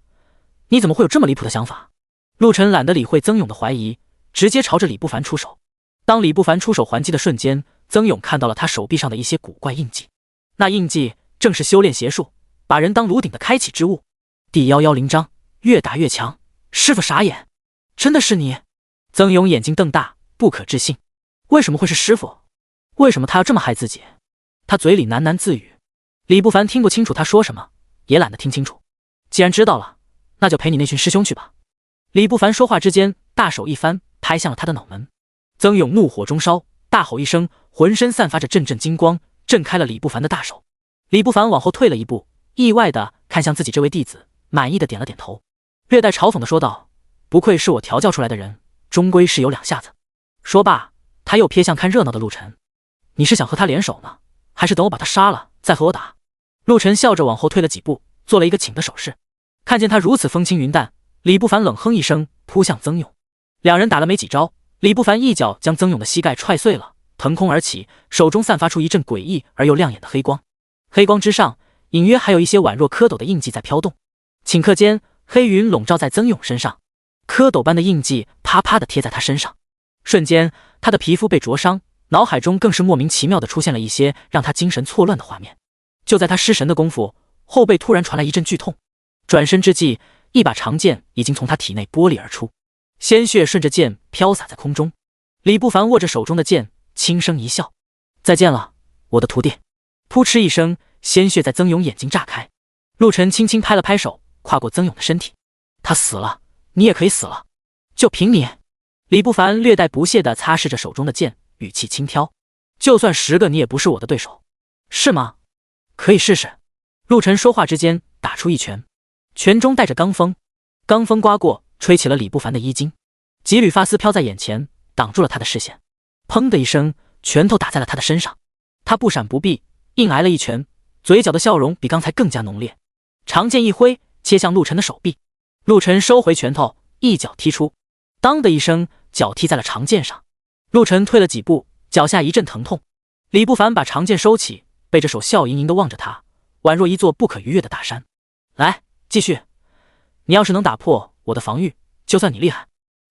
你怎么会有这么离谱的想法？陆晨懒得理会曾勇的怀疑，直接朝着李不凡出手。当李不凡出手还击的瞬间，曾勇看到了他手臂上的一些古怪印记，那印记正是修炼邪术，把人当炉鼎的开启之物。第110章，越打越强。师傅傻眼，真的是你？曾勇眼睛瞪大，不可置信。为什么会是师傅？为什么他要这么害自己？他嘴里喃喃自语。李不凡听不清楚他说什么，也懒得听清楚。既然知道了，那就陪你那群师兄去吧。李不凡说话之间，大手一翻，拍向了他的脑门。曾勇怒火中烧，大吼一声，浑身散发着阵阵金光，震开了李不凡的大手。李不凡往后退了一步，意外地看向自己这位弟子，满意的点了点头，略带嘲讽的说道：“不愧是我调教出来的人，终归是有两下子。”说罢，他又瞥向看热闹的陆晨：“你是想和他联手呢，还是等我把他杀了再和我打？”陆晨笑着往后退了几步，做了一个请的手势。看见他如此风轻云淡，李不凡冷哼一声，扑向曾勇。两人打了没几招，李不凡一脚将曾勇的膝盖踹碎了，腾空而起，手中散发出一阵诡异而又亮眼的黑光。黑光之上，隐约还有一些宛若蝌蚪的印记在飘动。顷刻间，黑云笼罩在曾勇身上，蝌蚪般的印记啪啪地贴在他身上。瞬间，他的皮肤被灼伤，脑海中更是莫名其妙地出现了一些让他精神错乱的画面。就在他失神的功夫，后背突然传来一阵剧痛，转身之际，一把长剑已经从他体内剥离而出，鲜血顺着剑飘洒在空中。李不凡握着手中的剑，轻声一笑：“再见了，我的徒弟。”扑哧一声，鲜血在曾勇眼睛炸开。陆晨轻轻拍了拍手，跨过曾勇的身体：“他死了，你也可以死了，就凭你。”李不凡略带不屑地擦拭着手中的剑，语气轻佻：“就算10个你也不是我的对手，是吗？可以试试。”陆晨说话之间打出一拳，拳中带着罡风，罡风刮过，吹起了李不凡的衣襟，几缕发丝飘在眼前，挡住了他的视线。砰的一声，拳头打在了他的身上，他不闪不避，硬挨了一拳，嘴角的笑容比刚才更加浓烈。长剑一挥，切向陆晨的手臂。陆晨收回拳头，一脚踢出，当的一声，脚踢在了长剑上。陆晨退了几步，脚下一阵疼痛。李不凡把长剑收起，背着手笑盈盈地望着他，宛若一座不可逾越的大山。来，继续。你要是能打破我的防御，就算你厉害。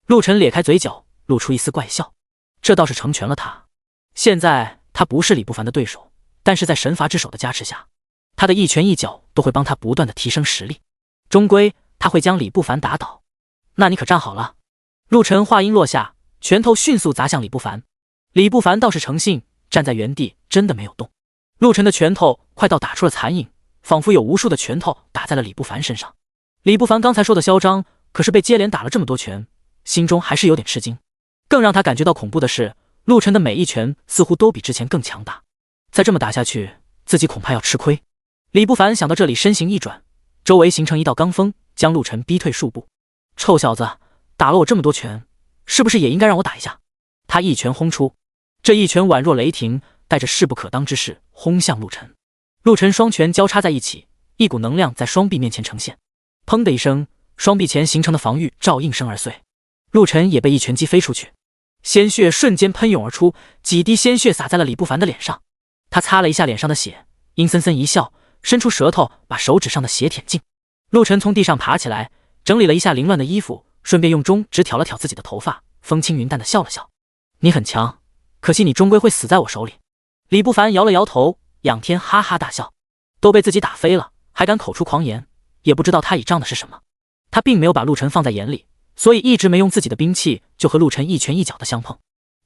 陆晨咧开嘴角，露出一丝怪笑。这倒是成全了他。现在他不是李不凡的对手，但是在神罚之手的加持下，他的一拳一脚都会帮他不断的提升实力，终归他会将李不凡打倒。那你可站好了。陆晨话音落下，拳头迅速砸向李不凡。李不凡倒是诚信，站在原地真的没有动。陆晨的拳头快到打出了残影，仿佛有无数的拳头打在了李不凡身上。李不凡刚才说的嚣张，可是被接连打了这么多拳，心中还是有点吃惊。更让他感觉到恐怖的是，陆晨的每一拳似乎都比之前更强大。再这么打下去，自己恐怕要吃亏。李不凡想到这里，身形一转，周围形成一道罡风，将陆晨逼退数步。臭小子，打了我这么多拳，是不是也应该让我打一下？他一拳轰出，这一拳宛若雷霆，带着势不可当之势轰向陆晨。陆晨双拳交叉在一起，一股能量在双臂面前呈现。砰的一声，双臂前形成的防御罩应声而碎，陆晨也被一拳击飞出去，鲜血瞬间喷涌而出，几滴鲜血洒在了李不凡的脸上。他擦了一下脸上的血，阴森森一笑，伸出舌头把手指上的血舔净。陆晨从地上爬起来，整理了一下凌乱的衣服，顺便用中指挑了挑自己的头发，风轻云淡的笑了笑：“你很强，可惜你终归会死在我手里。”李不凡摇了摇头，仰天哈哈大笑，都被自己打飞了，还敢口出狂言，也不知道他倚仗的是什么。他并没有把陆晨放在眼里，所以一直没用自己的兵器就和陆晨一拳一脚的相碰。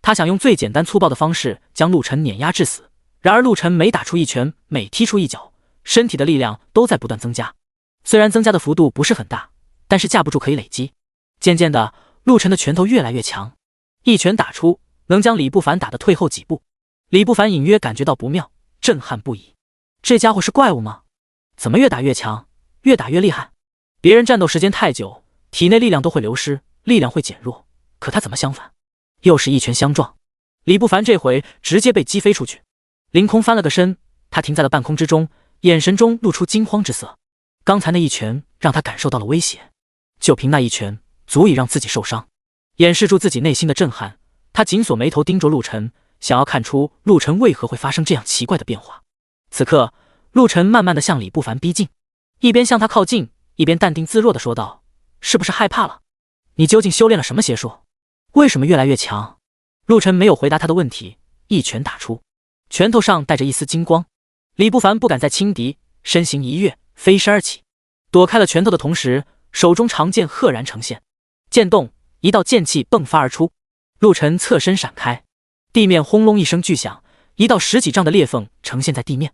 他想用最简单粗暴的方式将陆晨碾压致死，然而陆晨每打出一拳，每踢出一脚，身体的力量都在不断增加。虽然增加的幅度不是很大，但是架不住可以累积。渐渐的，陆晨的拳头越来越强，一拳打出，能将李不凡打得退后几步。李不凡隐约感觉到不妙，震撼不已。这家伙是怪物吗？怎么越打越强，越打越厉害？别人战斗时间太久，体内力量都会流失，力量会减弱，可他怎么相反？又是一拳相撞，李不凡这回直接被击飞出去，凌空翻了个身，他停在了半空之中，眼神中露出惊慌之色。刚才那一拳让他感受到了威胁，就凭那一拳足以让自己受伤。掩饰住自己内心的震撼，他紧锁眉头盯着陆晨，想要看出陆晨为何会发生这样奇怪的变化。此刻，陆晨慢慢地向李不凡逼近，一边向他靠近，一边淡定自若地说道：“是不是害怕了？你究竟修炼了什么邪术？为什么越来越强？”陆晨没有回答他的问题，一拳打出，拳头上带着一丝金光。李不凡不敢再轻敌，身形一跃，飞身而起，躲开了拳头的同时，手中长剑赫然呈现，剑动，一道剑气迸发而出。陆晨侧身闪开，地面轰隆一声巨响，一道10几丈的裂缝呈现在地面。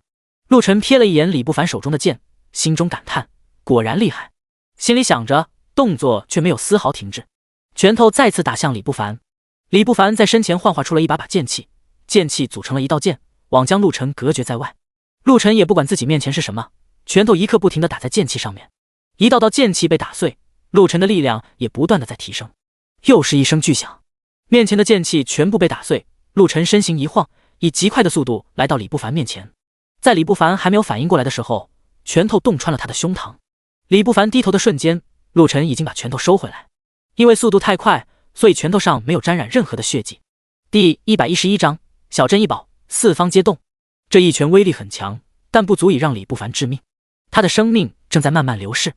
陆晨瞥了一眼李不凡手中的剑，心中感叹，果然厉害。心里想着，动作却没有丝毫停滞，拳头再次打向李不凡。李不凡在身前幻化出了一把剑气，剑气组成了一道剑，网将陆晨隔绝在外。陆晨也不管自己面前是什么，拳头一刻不停地打在剑气上面，一道道剑气被打碎，陆晨的力量也不断地在提升。又是一声巨响，面前的剑气全部被打碎，陆晨身形一晃，以极快的速度来到李不凡面前。在李不凡还没有反应过来的时候，拳头洞穿了他的胸膛。李不凡低头的瞬间，陆晨已经把拳头收回来，因为速度太快，所以拳头上没有沾染任何的血迹。第111章小镇一宝，四方皆动。这一拳威力很强，但不足以让李不凡致命。他的生命正在慢慢流逝，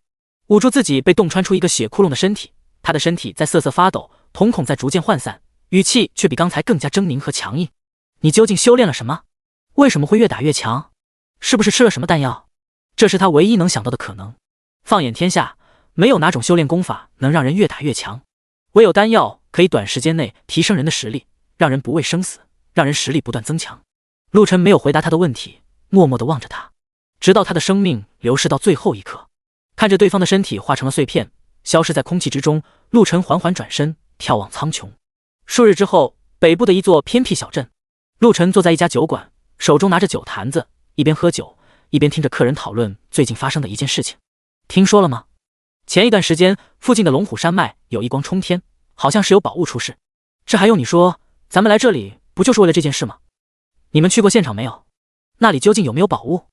捂住自己被洞穿出一个血窟窿的身体，他的身体在瑟瑟发抖，瞳孔在逐渐涣散，语气却比刚才更加狰狞和强硬。你究竟修炼了什么？为什么会越打越强？是不是吃了什么丹药？这是他唯一能想到的可能。放眼天下，没有哪种修炼功法能让人越打越强，唯有丹药可以短时间内提升人的实力，让人不畏生死，让人实力不断增强。陆晨没有回答他的问题，默默地望着他，直到他的生命流逝到最后一刻。看着对方的身体化成了碎片，消失在空气之中，陆晨缓缓转身，眺望苍穹。数日之后，北部的一座偏僻小镇，陆晨坐在一家酒馆，手中拿着酒坛子，一边喝酒，一边听着客人讨论最近发生的一件事情。听说了吗？前一段时间，附近的龙虎山脉有一光冲天，好像是有宝物出世。这还用你说？咱们来这里不就是为了这件事吗？你们去过现场没有？那里究竟有没有宝物？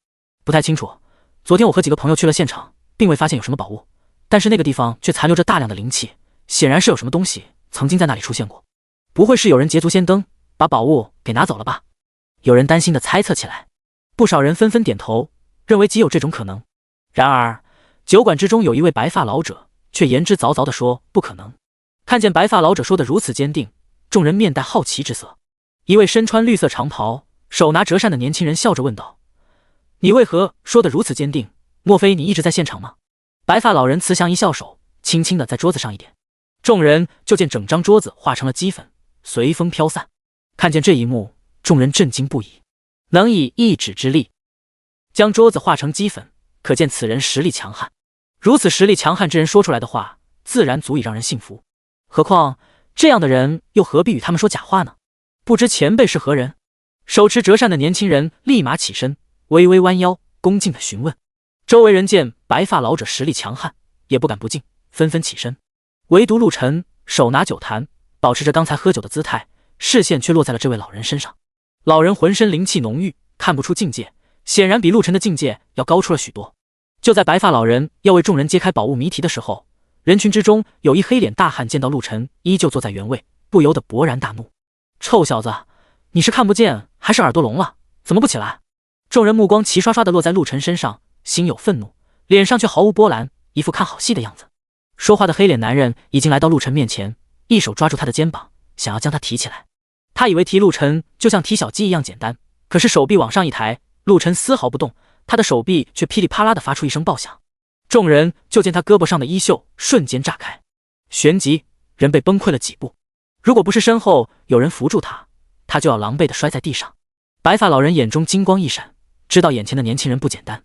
不太清楚。昨天我和几个朋友去了现场，并未发现有什么宝物，但是那个地方却残留着大量的灵气，显然是有什么东西曾经在那里出现过。不会是有人捷足先登，把宝物给拿走了吧？有人担心地猜测起来。不少人纷纷点头，认为极有这种可能。然而酒馆之中有一位白发老者却言之凿凿地说不可能。看见白发老者说得如此坚定，众人面带好奇之色。一位身穿绿色长袍，手拿折扇的年轻人笑着问道：你为何说得如此坚定？莫非你一直在现场吗？白发老人慈祥一笑，手轻轻地在桌子上一点，众人就见整张桌子化成了齑粉，随风飘散。看见这一幕，众人震惊不已，能以一指之力将桌子化成齑粉，可见此人实力强悍。如此实力强悍之人说出来的话，自然足以让人信服。何况这样的人又何必与他们说假话呢？不知前辈是何人？手持折扇的年轻人立马起身，微微弯腰，恭敬地询问。周围人见白发老者实力强悍，也不敢不敬，纷纷起身。唯独陆晨手拿酒坛，保持着刚才喝酒的姿态，视线却落在了这位老人身上。老人浑身灵气浓郁，看不出境界，显然比陆晨的境界要高出了许多。就在白发老人要为众人揭开宝物谜题的时候，人群之中有一黑脸大汉见到陆晨依旧坐在原位，不由得勃然大怒。臭小子，你是看不见还是耳朵聋了？怎么不起来？众人目光齐刷刷地落在陆晨身上，心有愤怒，脸上却毫无波澜，一副看好戏的样子。说话的黑脸男人已经来到陆晨面前，一手抓住他的肩膀，想要将他提起来。他以为提陆晨就像提小鸡一样简单，可是手臂往上一抬，陆晨丝毫不动，他的手臂却噼里啪啦地发出一声爆响。众人就见他胳膊上的衣袖瞬间炸开，旋即人被崩溃了几步。如果不是身后有人扶住他，他就要狼狈地摔在地上。白发老人眼中金光一闪，知道眼前的年轻人不简单，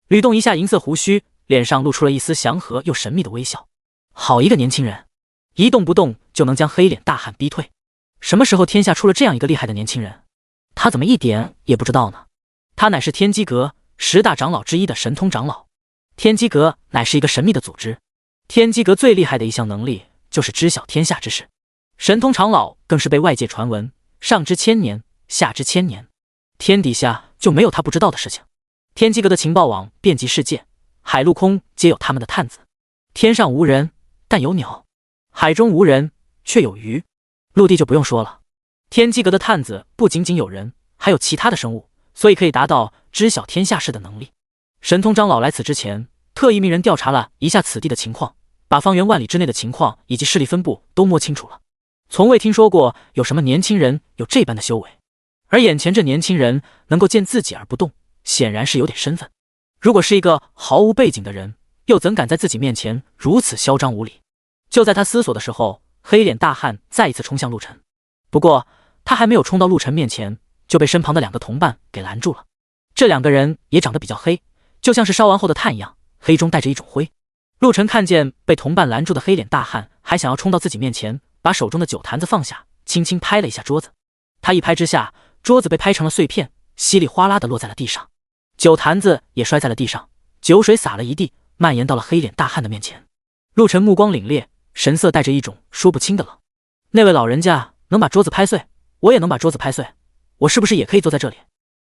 捋动一下银色胡须，脸上露出了一丝祥和又神秘的微笑。好一个年轻人，一动不动就能将黑脸大汉逼退。什么时候天下出了这样一个厉害的年轻人？他怎么一点也不知道呢？他乃是天机阁10大长老之一的神通长老。天机阁乃是一个神秘的组织，天机阁最厉害的一项能力就是知晓天下之事。神通长老更是被外界传闻上知千年，下知千年，天底下就没有他不知道的事情。天机阁的情报网遍及世界，海陆空皆有他们的探子。天上无人，但有鸟；海中无人，却有鱼；陆地就不用说了。天机阁的探子不仅仅有人，还有其他的生物，所以可以达到知晓天下事的能力。神通长老来此之前，特意命人调查了一下此地的情况，把方圆万里之内的情况以及势力分布都摸清楚了。从未听说过有什么年轻人有这般的修为，而眼前这年轻人能够见自己而不动，显然是有点身份。如果是一个毫无背景的人，又怎敢在自己面前如此嚣张无礼？就在他思索的时候，黑脸大汉再一次冲向陆晨。不过他还没有冲到陆晨面前，就被身旁的2个同伴给拦住了。这2个人也长得比较黑，就像是烧完后的炭一样，黑中带着一种灰。陆晨看见被同伴拦住的黑脸大汉，还想要冲到自己面前，把手中的酒坛子放下，轻轻拍了一下桌子。他一拍之下，桌子被拍成了碎片，稀里哗啦地落在了地上，酒坛子也摔在了地上，酒水洒了一地，蔓延到了黑脸大汉的面前。陆晨目光凛冽，神色带着一种说不清的冷。那位老人家能把桌子拍碎，我也能把桌子拍碎，我是不是也可以坐在这里？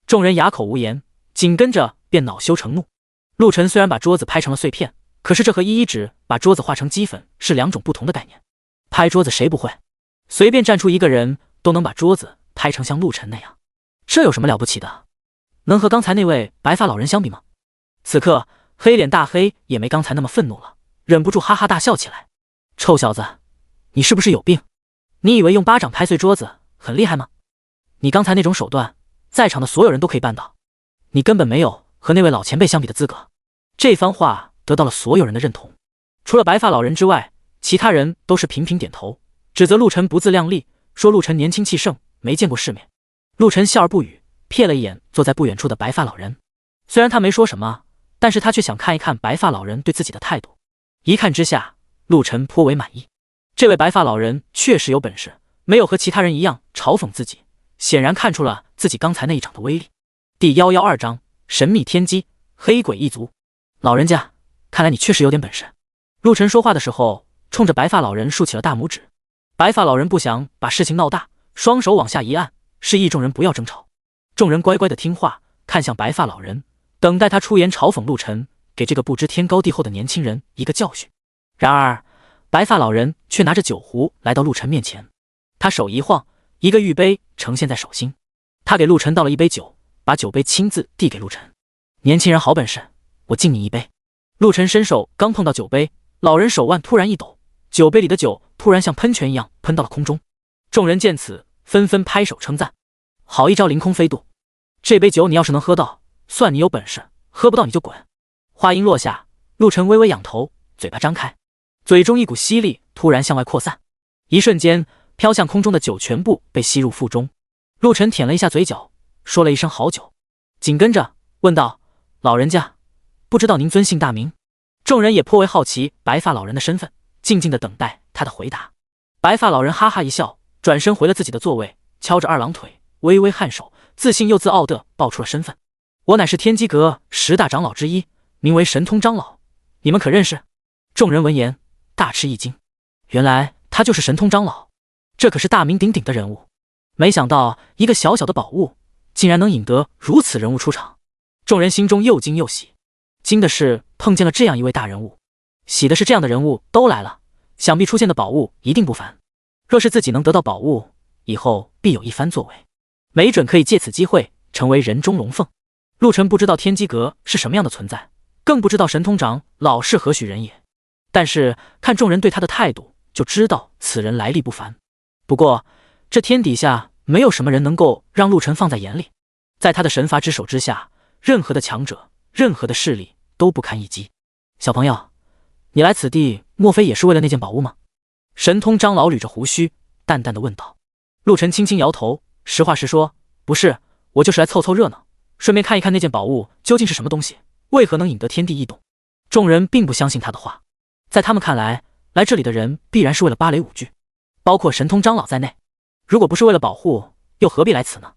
众人哑口无言，紧跟着便恼羞成怒。陆晨虽然把桌子拍成了碎片，可是这和一指把桌子化成齑粉是2种不同的概念。拍桌子谁不会？随便站出一个人都能把桌子拍成像陆晨那样，这有什么了不起的？能和刚才那位白发老人相比吗？此刻黑脸大黑也没刚才那么愤怒了，忍不住哈哈大笑起来。臭小子，你是不是有病？你以为用巴掌拍碎桌子很厉害吗？你刚才那种手段，在场的所有人都可以办到，你根本没有和那位老前辈相比的资格。这番话得到了所有人的认同，除了白发老人之外，其他人都是频频点头，指责陆晨不自量力，说陆晨年轻气盛，没见过世面。陆晨笑而不语，瞥了一眼坐在不远处的白发老人，虽然他没说什么，但是他却想看一看白发老人对自己的态度。一看之下，陆晨颇为满意。这位白发老人确实有本事，没有和其他人一样嘲讽自己，显然看出了自己刚才那一掌的威力。第112章神秘天机，黑鬼一族。老人家，看来你确实有点本事。陆晨说话的时候，冲着白发老人竖起了大拇指。白发老人不想把事情闹大，双手往下一按，示意众人不要争吵。众人乖乖的听话，看向白发老人，等待他出言嘲讽陆晨，给这个不知天高地厚的年轻人一个教训。然而白发老人却拿着酒壶来到陆晨面前，他手一晃，一个玉杯呈现在手心，他给陆晨倒了一杯酒，把酒杯亲自递给陆晨。年轻人好本事，我敬你一杯。陆晨伸手刚碰到酒杯，老人手腕突然一抖，酒杯里的酒突然像喷泉一样喷到了空中。众人见此，纷纷拍手称赞，好一招凌空飞渡。这杯酒你要是能喝到，算你有本事，喝不到你就滚。话音落下，陆晨微微仰头，嘴巴张开，嘴中一股吸力突然向外扩散，一瞬间飘向空中的酒全部被吸入腹中。陆晨舔了一下嘴角，说了一声好酒，紧跟着问道，老人家，不知道您尊姓大名？众人也颇为好奇白发老人的身份，静静的等待他的回答。白发老人哈哈一笑，转身回了自己的座位，敲着2郎腿，微微颔首，自信又自傲地报出了身份。我乃是天机阁10大长老之一，名为神通长老，你们可认识？众人闻言大吃一惊，原来他就是神通长老，这可是大名鼎鼎的人物。没想到一个小小的宝物，竟然能引得如此人物出场。众人心中又惊又喜，惊的是碰见了这样一位大人物，喜的是这样的人物都来了，想必出现的宝物一定不凡。若是自己能得到宝物，以后必有一番作为，没准可以借此机会成为人中龙凤。陆晨不知道天机阁是什么样的存在，更不知道神通长老是何许人也，但是看众人对他的态度，就知道此人来历不凡。不过这天底下没有什么人能够让陆晨放在眼里，在他的神罚之手之下，任何的强者，任何的势力都不堪一击。小朋友，你来此地莫非也是为了那件宝物吗？神通长老捋着胡须，淡淡的问道。陆晨轻轻摇头，实话实说，不是，我就是来凑凑热闹，顺便看一看那件宝物究竟是什么东西，为何能引得天地异动。众人并不相信他的话，在他们看来，来这里的人必然是为了芭蕾舞剧，包括神通长老在内，如果不是为了保护，又何必来此呢？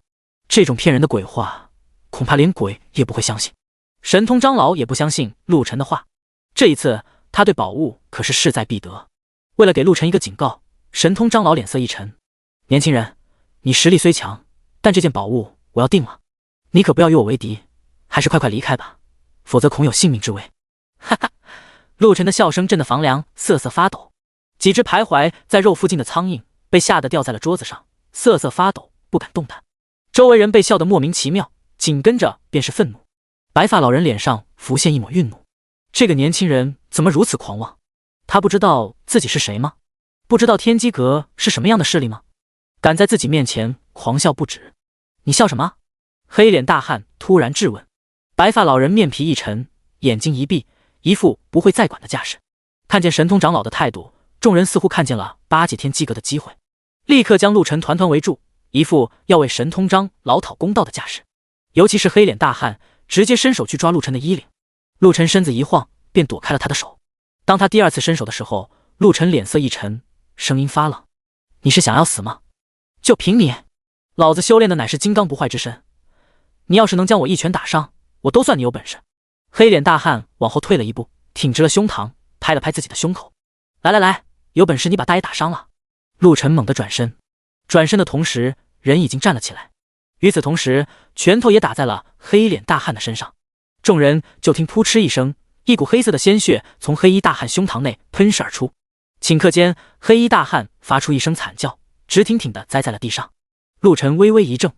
这种骗人的鬼话，恐怕连鬼也不会相信。神通长老也不相信陆晨的话，这一次他对宝物可是势在必得。为了给陆晨一个警告，神通长老脸色一沉，年轻人，你实力虽强，但这件宝物我要定了，你可不要与我为敌，还是快快离开吧，否则恐有性命之危。哈哈，陆晨的笑声震得房梁瑟瑟发抖，几只徘徊在肉附近的苍蝇被吓得掉在了桌子上，瑟瑟发抖，不敢动弹。周围人被笑得莫名其妙，紧跟着便是愤怒。白发老人脸上浮现一抹愠怒，这个年轻人怎么如此狂妄？他不知道自己是谁吗？不知道天机阁是什么样的势力吗？敢在自己面前狂笑不止。你笑什么？黑脸大汉突然质问。白发老人面皮一沉，眼睛一闭，一副不会再管的架势。看见神通长老的态度，众人似乎看见了巴结天机阁的机会，立刻将陆晨团团围住，一副要为神通章老讨公道的架势。尤其是黑脸大汉直接伸手去抓陆晨的衣领，陆晨身子一晃，便躲开了他的手。当他第二次伸手的时候，陆晨脸色一沉，声音发冷：“你是想要死吗？就凭你，老子修炼的乃是金刚不坏之身，你要是能将我一拳打伤，我都算你有本事。”黑脸大汉往后退了一步，挺直了胸膛，拍了拍自己的胸口：“来来来，有本事你把大爷打伤了！”陆晨猛地转身，转身的同时，人已经站了起来。与此同时，拳头也打在了黑脸大汉的身上。众人就听扑哧一声，一股黑色的鲜血从黑衣大汉胸膛内喷射而出。顷刻间，黑衣大汉发出一声惨叫，直挺挺地栽在了地上。陆晨微微一怔，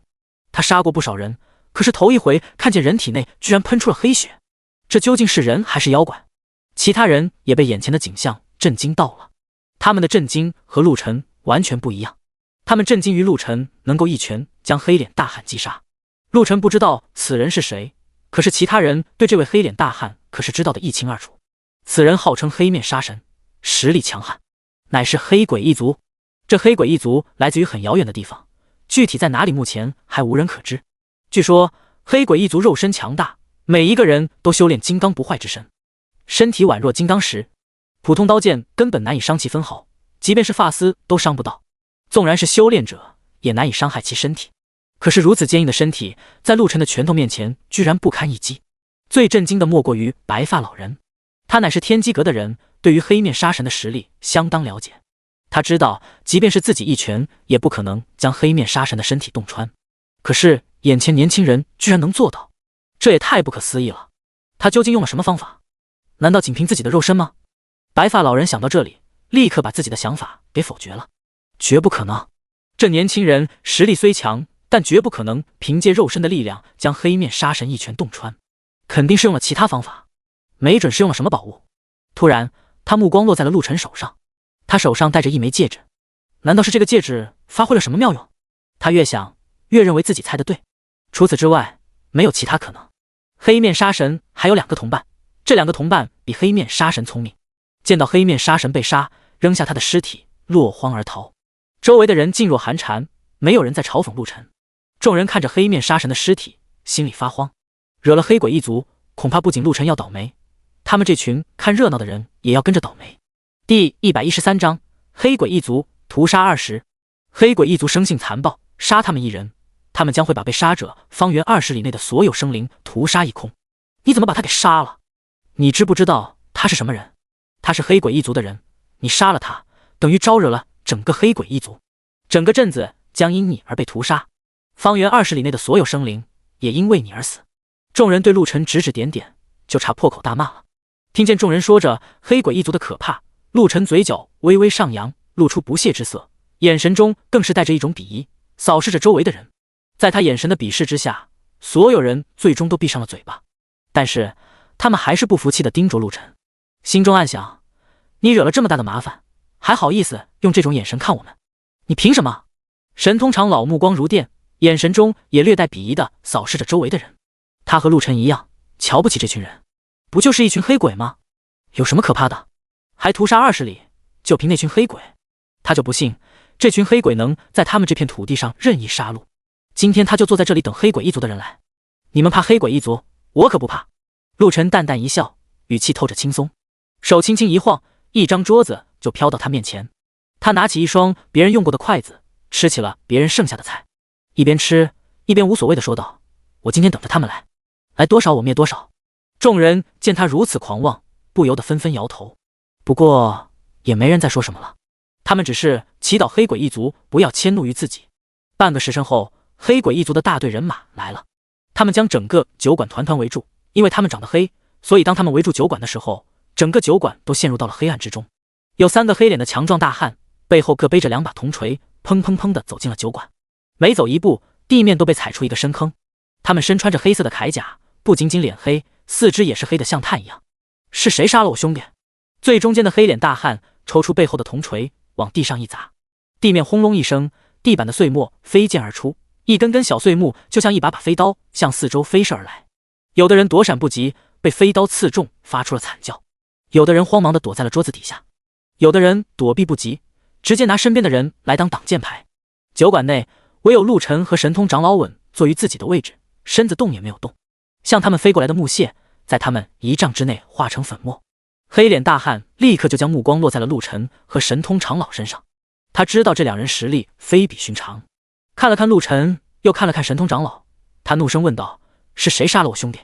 他杀过不少人，可是头一回看见人体内居然喷出了黑血，这究竟是人还是妖怪？其他人也被眼前的景象震惊到了，他们的震惊和陆晨完全不一样。他们震惊于陆晨能够一拳将黑脸大汉击杀。陆晨不知道此人是谁，可是其他人对这位黑脸大汉可是知道的一清二楚。此人号称黑面杀神，实力强悍，乃是黑鬼一族。这黑鬼一族来自于很遥远的地方，具体在哪里目前还无人可知。据说黑鬼一族肉身强大，每一个人都修炼金刚不坏之身，身体宛若金刚石，普通刀剑根本难以伤其分毫，即便是发丝都伤不到，纵然是修炼者也难以伤害其身体。可是如此坚硬的身体，在陆晨的拳头面前居然不堪一击。最震惊的莫过于白发老人，他乃是天机阁的人，对于黑面杀神的实力相当了解。他知道即便是自己一拳也不可能将黑面杀神的身体洞穿，可是眼前年轻人居然能做到，这也太不可思议了。他究竟用了什么方法？难道仅凭自己的肉身吗？白发老人想到这里，立刻把自己的想法给否决了。绝不可能，这年轻人实力虽强，但绝不可能凭借肉身的力量将黑面杀神一拳洞穿，肯定是用了其他方法，没准是用了什么宝物。突然他目光落在了陆晨手上，他手上戴着一枚戒指，难道是这个戒指发挥了什么妙用？他越想越认为自己猜得对，除此之外没有其他可能。黑面杀神还有2个同伴，这2个同伴比黑面杀神聪明，见到黑面杀神被杀，扔下他的尸体落荒而逃。周围的人噤若寒蝉，没有人在嘲讽陆晨。众人看着黑面杀神的尸体，心里发慌，惹了黑鬼一族，恐怕不仅陆晨要倒霉，他们这群看热闹的人也要跟着倒霉。第113章黑鬼一族屠杀20。黑鬼一族生性残暴，杀他们一人，他们将会把被杀者方圆20里内的所有生灵屠杀一空。你怎么把他给杀了？你知不知道他是什么人？他是黑鬼一族的人，你杀了他，等于招惹了整个黑鬼一族，整个镇子将因你而被屠杀，方圆20里内的所有生灵也因为你而死。众人对陆晨指指点点，就差破口大骂了。听见众人说着黑鬼一族的可怕，陆晨嘴角微微上扬，露出不屑之色，眼神中更是带着一种鄙夷，扫视着周围的人。在他眼神的鄙视之下，所有人最终都闭上了嘴巴，但是他们还是不服气地盯着陆晨，心中暗想：你惹了这么大的麻烦，还好意思用这种眼神看我们？你凭什么？神通长老目光如电，眼神中也略带鄙夷地扫视着周围的人。他和陆晨一样，瞧不起这群人，不就是一群黑鬼吗？有什么可怕的？还屠杀20里，就凭那群黑鬼？他就不信这群黑鬼能在他们这片土地上任意杀戮。今天他就坐在这里等黑鬼一族的人来。你们怕黑鬼一族，我可不怕。陆晨淡淡一笑，语气透着轻松，手轻轻一晃，一张桌子就飘到他面前。他拿起一双别人用过的筷子，吃起了别人剩下的菜，一边吃一边无所谓地说道：我今天等着他们来，来多少我灭多少。众人见他如此狂妄，不由得纷纷摇头，不过也没人再说什么了，他们只是祈祷黑鬼一族不要迁怒于自己。半个时辰后，黑鬼一族的大队人马来了，他们将整个酒馆团团围住，因为他们长得黑，所以当他们围住酒馆的时候，整个酒馆都陷入到了黑暗之中。有3个黑脸的强壮大汉，背后各背着2把铜锤，砰砰砰地走进了酒馆，每走一步，地面都被踩出一个深坑。他们身穿着黑色的铠甲，不仅仅脸黑，四肢也是黑得像炭一样。是谁杀了我兄弟？最中间的黑脸大汉抽出背后的铜锤，往地上一砸，地面轰隆一声，地板的碎末飞溅而出，一根根小碎木就像一把把飞刀向四周飞射而来。有的人躲闪不及，被飞刀刺中，发出了惨叫；有的人慌忙地躲在了桌子底下；有的人躲避不及，直接拿身边的人来当挡箭牌。酒馆内唯有陆晨和神通长老稳坐于自己的位置，身子动也没有动。向他们飞过来的木屑，在他们1丈之内化成粉末。黑脸大汉立刻就将目光落在了陆晨和神通长老身上，他知道这两人实力非比寻常。看了看陆晨，又看了看神通长老，他怒声问道：“是谁杀了我兄弟？”“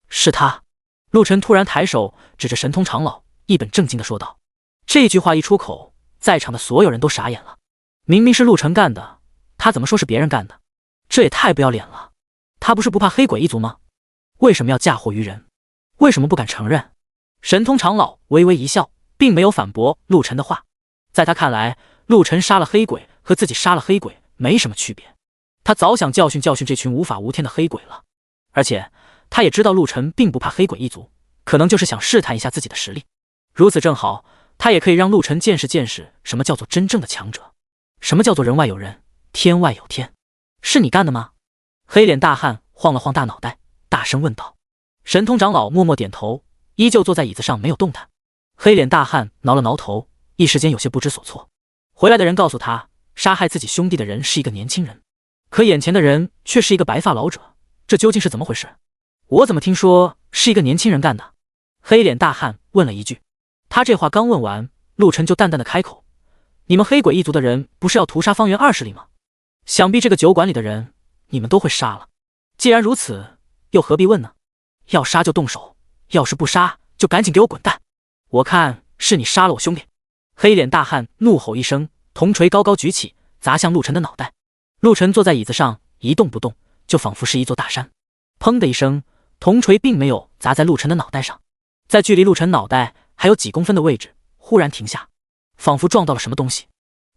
是他。”陆晨突然抬手指着神通长老，一本正经地说道。这句话一出口，在场的所有人都傻眼了。明明是陆晨干的，他怎么说是别人干的？这也太不要脸了！他不是不怕黑鬼一族吗？为什么要嫁祸于人？为什么不敢承认？神通长老微微一笑，并没有反驳陆晨的话。在他看来，陆晨杀了黑鬼和自己杀了黑鬼没什么区别。他早想教训教训这群无法无天的黑鬼了。而且他也知道陆晨并不怕黑鬼一族，可能就是想试探一下自己的实力。如此正好，他也可以让陆晨见识见识什么叫做真正的强者，什么叫做人外有人，天外有天。是你干的吗？黑脸大汉晃了晃大脑袋，大声问道。神通长老默默点头，依旧坐在椅子上没有动弹。黑脸大汉挠了挠头，一时间有些不知所措。回来的人告诉他，杀害自己兄弟的人是一个年轻人，可眼前的人却是一个白发老者，这究竟是怎么回事？我怎么听说是一个年轻人干的？黑脸大汉问了一句。他这话刚问完，陆晨就淡淡的开口：“你们黑鬼一族的人不是要屠杀方圆20里吗？想必这个酒馆里的人你们都会杀了。既然如此，又何必问呢？要杀就动手，要是不杀就赶紧给我滚蛋！我看是你杀了我兄弟！”黑脸大汉怒吼一声，铜锤高高举起，砸向陆晨的脑袋。陆晨坐在椅子上一动不动，就仿佛是一座大山。砰的一声，铜锤并没有砸在陆晨的脑袋上，在距离陆晨脑袋还有几公分的位置忽然停下，仿佛撞到了什么东西。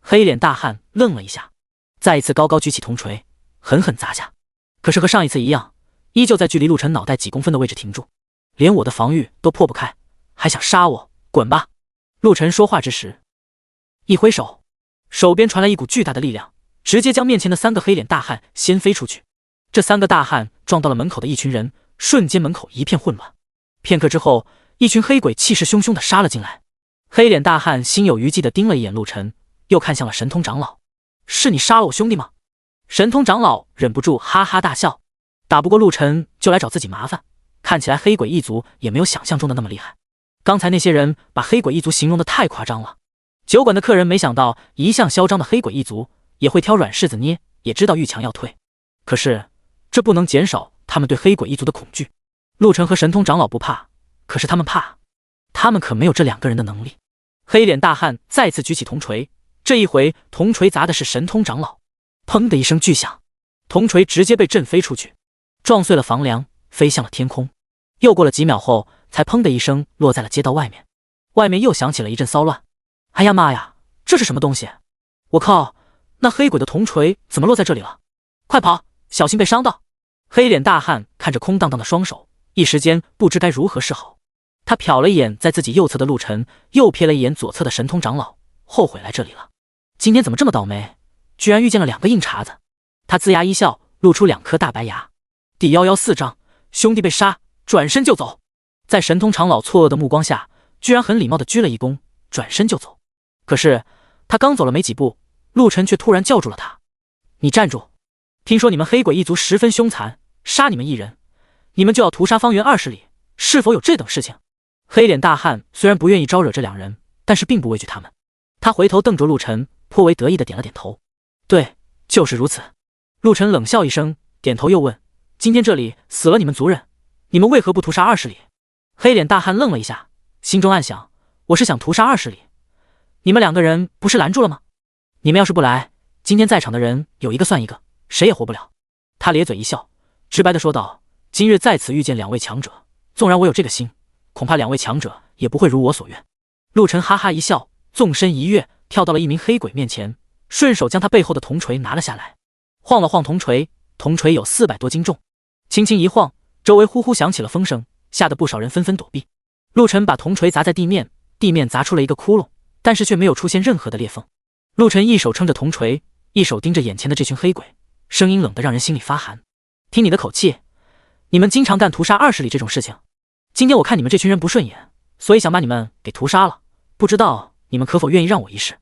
黑脸大汉愣了一下，再一次高高举起铜锤，狠狠砸下。可是和上一次一样，依旧在距离陆晨脑袋几公分的位置停住。连我的防御都破不开，还想杀我？滚吧！陆晨说话之时，一挥手，手边传来一股巨大的力量，直接将面前的3个黑脸大汉掀飞出去。这3个大汉撞到了门口的一群人，瞬间门口一片混乱。片刻之后，一群黑鬼气势汹汹地杀了进来。黑脸大汉心有余悸地盯了一眼陆晨，又看向了神通长老：“是你杀了我兄弟吗？”神通长老忍不住哈哈大笑，打不过陆晨就来找自己麻烦，看起来黑鬼一族也没有想象中的那么厉害。刚才那些人把黑鬼一族形容得太夸张了，酒馆的客人没想到一向嚣张的黑鬼一族也会挑软柿子捏，也知道遇强要退。可是这不能减少他们对黑鬼一族的恐惧。陆晨和神通长老不怕，可是他们怕，他们可没有这2个人的能力。黑脸大汉再次举起铜锤，这一回铜锤砸的是神通长老。砰的一声巨响，铜锤直接被震飞出去，撞碎了房梁，飞向了天空。又过了几秒后，才砰的一声落在了街道外面。外面又响起了一阵骚乱。哎呀妈呀，这是什么东西？我靠，那黑鬼的铜锤怎么落在这里了？快跑，小心被伤到！黑脸大汉看着空荡荡的双手，一时间不知该如何是好。他瞟了一眼在自己右侧的陆晨，又瞥了一眼左侧的神通长老，后悔来这里了。今天怎么这么倒霉，居然遇见了2个硬茬子。他龇牙一笑，露出2颗大白牙。第114章，兄弟被杀，转身就走。在神通长老错愕的目光下，居然很礼貌地鞠了一躬，转身就走。可是他刚走了没几步，陆晨却突然叫住了他：“你站住！听说你们黑鬼一族十分凶残，杀你们一人，你们就要屠杀方圆20里，是否有这等事情？”黑脸大汉虽然不愿意招惹这2人，但是并不畏惧他们。他回头瞪着陆晨，颇为得意地点了点头：“对，就是如此。”陆晨冷笑一声，点头又问：“今天这里死了你们族人，你们为何不屠杀20里？”黑脸大汉愣了一下，心中暗想：我是想屠杀20里，你们2个人不是拦住了吗？你们要是不来，今天在场的人有一个算一个，谁也活不了。他咧嘴一笑，直白地说道：“今日在此遇见2位强者，纵然我有这个心，恐怕2位强者也不会如我所愿。”陆晨哈哈一笑，纵身一跃，跳到了一名黑鬼面前，顺手将他背后的铜锤拿了下来，晃了晃铜锤，铜锤有400多斤重，轻轻一晃，周围呼呼响起了风声，吓得不少人纷纷躲避。陆晨把铜锤砸在地面，地面砸出了一个窟窿，但是却没有出现任何的裂缝。陆晨一手撑着铜锤，一手盯着眼前的这群黑鬼，声音冷得让人心里发寒：“听你的口气，你们经常干屠杀20里这种事情。今天我看你们这群人不顺眼，所以想把你们给屠杀了，不知道你们可否愿意让我一试？”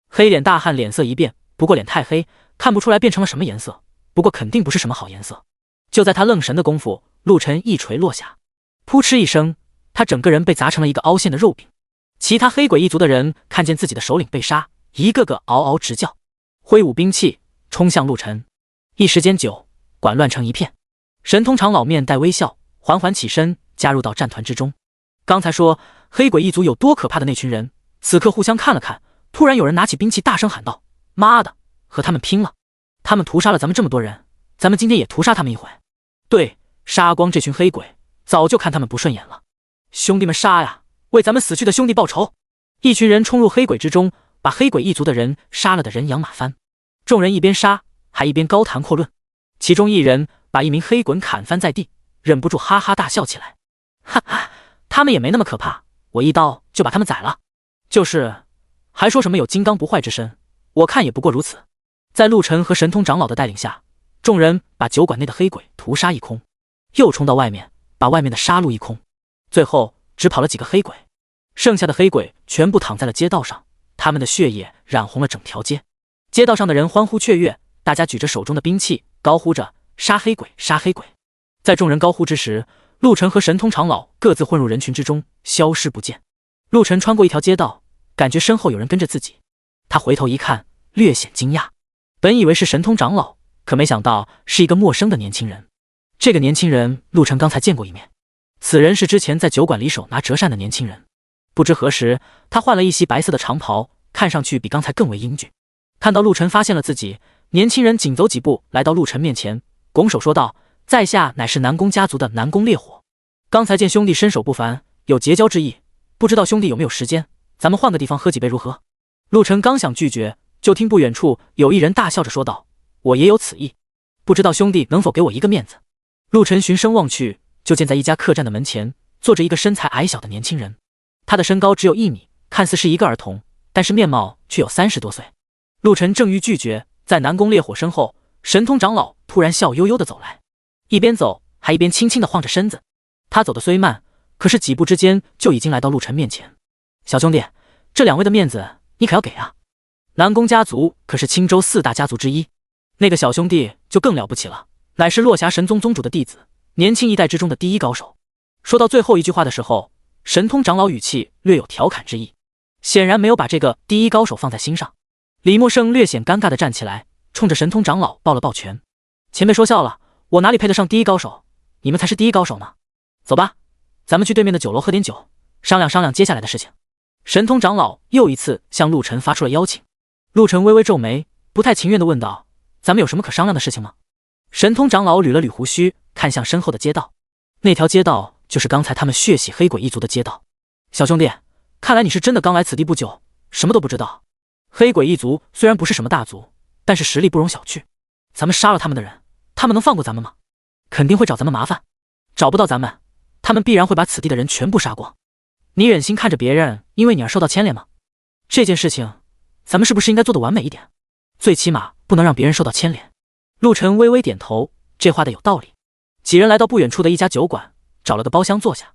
黑脸大汉脸色一变，不过脸太黑，看不出来变成了什么颜色，不过肯定不是什么好颜色。就在他愣神的功夫，陆晨一锤落下，扑哧一声，他整个人被砸成了一个凹陷的肉饼。其他黑鬼一族的人看见自己的首领被杀，一个个嗷嗷直叫，挥舞兵器冲向陆晨。一时间酒馆乱成一片。神通长老面带微笑，缓缓起身加入到战团之中。刚才说黑鬼一族有多可怕的那群人，此刻互相看了看，突然有人拿起兵器大声喊道：妈的，和他们拼了！他们屠杀了咱们这么多人，咱们今天也屠杀他们一回。对，杀光这群黑鬼，早就看他们不顺眼了。兄弟们杀呀，为咱们死去的兄弟报仇！一群人冲入黑鬼之中，把黑鬼一族的人杀了的人仰马翻。众人一边杀还一边高谈阔论，其中一人把一名黑鬼砍翻在地，忍不住哈哈大笑起来。哈哈，他们也没那么可怕，我一刀就把他们宰了。就是，还说什么有金刚不坏之身，我看也不过如此。在陆晨和神通长老的带领下，众人把酒馆内的黑鬼屠杀一空，又冲到外面，把外面的杀戮一空，最后只跑了几个黑鬼，剩下的黑鬼全部躺在了街道上，他们的血液染红了整条街。街道上的人欢呼雀跃，大家举着手中的兵器，高呼着杀黑鬼，杀黑鬼。在众人高呼之时，陆晨和神通长老各自混入人群之中，消失不见。陆晨穿过一条街道，感觉身后有人跟着自己，他回头一看，略显惊讶，本以为是神通长老，可没想到是一个陌生的年轻人。这个年轻人陆晨刚才见过一面，此人是之前在酒馆里手拿折扇的年轻人。不知何时，他换了一袭白色的长袍，看上去比刚才更为英俊。看到陆晨发现了自己，年轻人紧走几步来到陆晨面前，拱手说道：在下乃是南宫家族的南宫烈火，刚才见兄弟身手不凡，有结交之意，不知道兄弟有没有时间，咱们换个地方喝几杯如何？陆晨刚想拒绝，就听不远处有一人大笑着说道：我也有此意，不知道兄弟能否给我一个面子？陆晨循声望去，就见在一家客栈的门前坐着一个身材矮小的年轻人，他的身高只有1米，看似是一个儿童，但是面貌却有30多岁。陆晨正欲拒绝，在南宫烈火身后，神通长老突然笑悠悠地走来，一边走还一边轻轻地晃着身子。他走得虽慢，可是几步之间就已经来到陆晨面前。小兄弟，这2位的面子你可要给啊！南宫家族可是青州4大家族之一，那个小兄弟就更了不起了，乃是落霞神宗宗主的弟子，年轻一代之中的第一高手。说到最后一句话的时候，神通长老语气略有调侃之意，显然没有把这个第一高手放在心上。李默胜略显尴尬地站起来，冲着神通长老抱了抱拳：前辈说笑了，我哪里配得上第一高手，你们才是第一高手呢。走吧，咱们去对面的酒楼喝点酒，商量商量接下来的事情。神通长老又一次向陆晨发出了邀请。陆晨微微皱眉，不太情愿地问道：咱们有什么可商量的事情吗？神通长老捋了捋胡须，看向身后的街道，那条街道就是刚才他们血洗黑鬼一族的街道。小兄弟，看来你是真的刚来此地不久，什么都不知道。黑鬼一族虽然不是什么大族，但是实力不容小觑，咱们杀了他们的人，他们能放过咱们吗？肯定会找咱们麻烦，找不到咱们，他们必然会把此地的人全部杀光。你忍心看着别人因为你而受到牵连吗？这件事情咱们是不是应该做得完美一点？最起码不能让别人受到牵连。陆晨微微点头，这话的有道理。几人来到不远处的一家酒馆，找了个包厢坐下。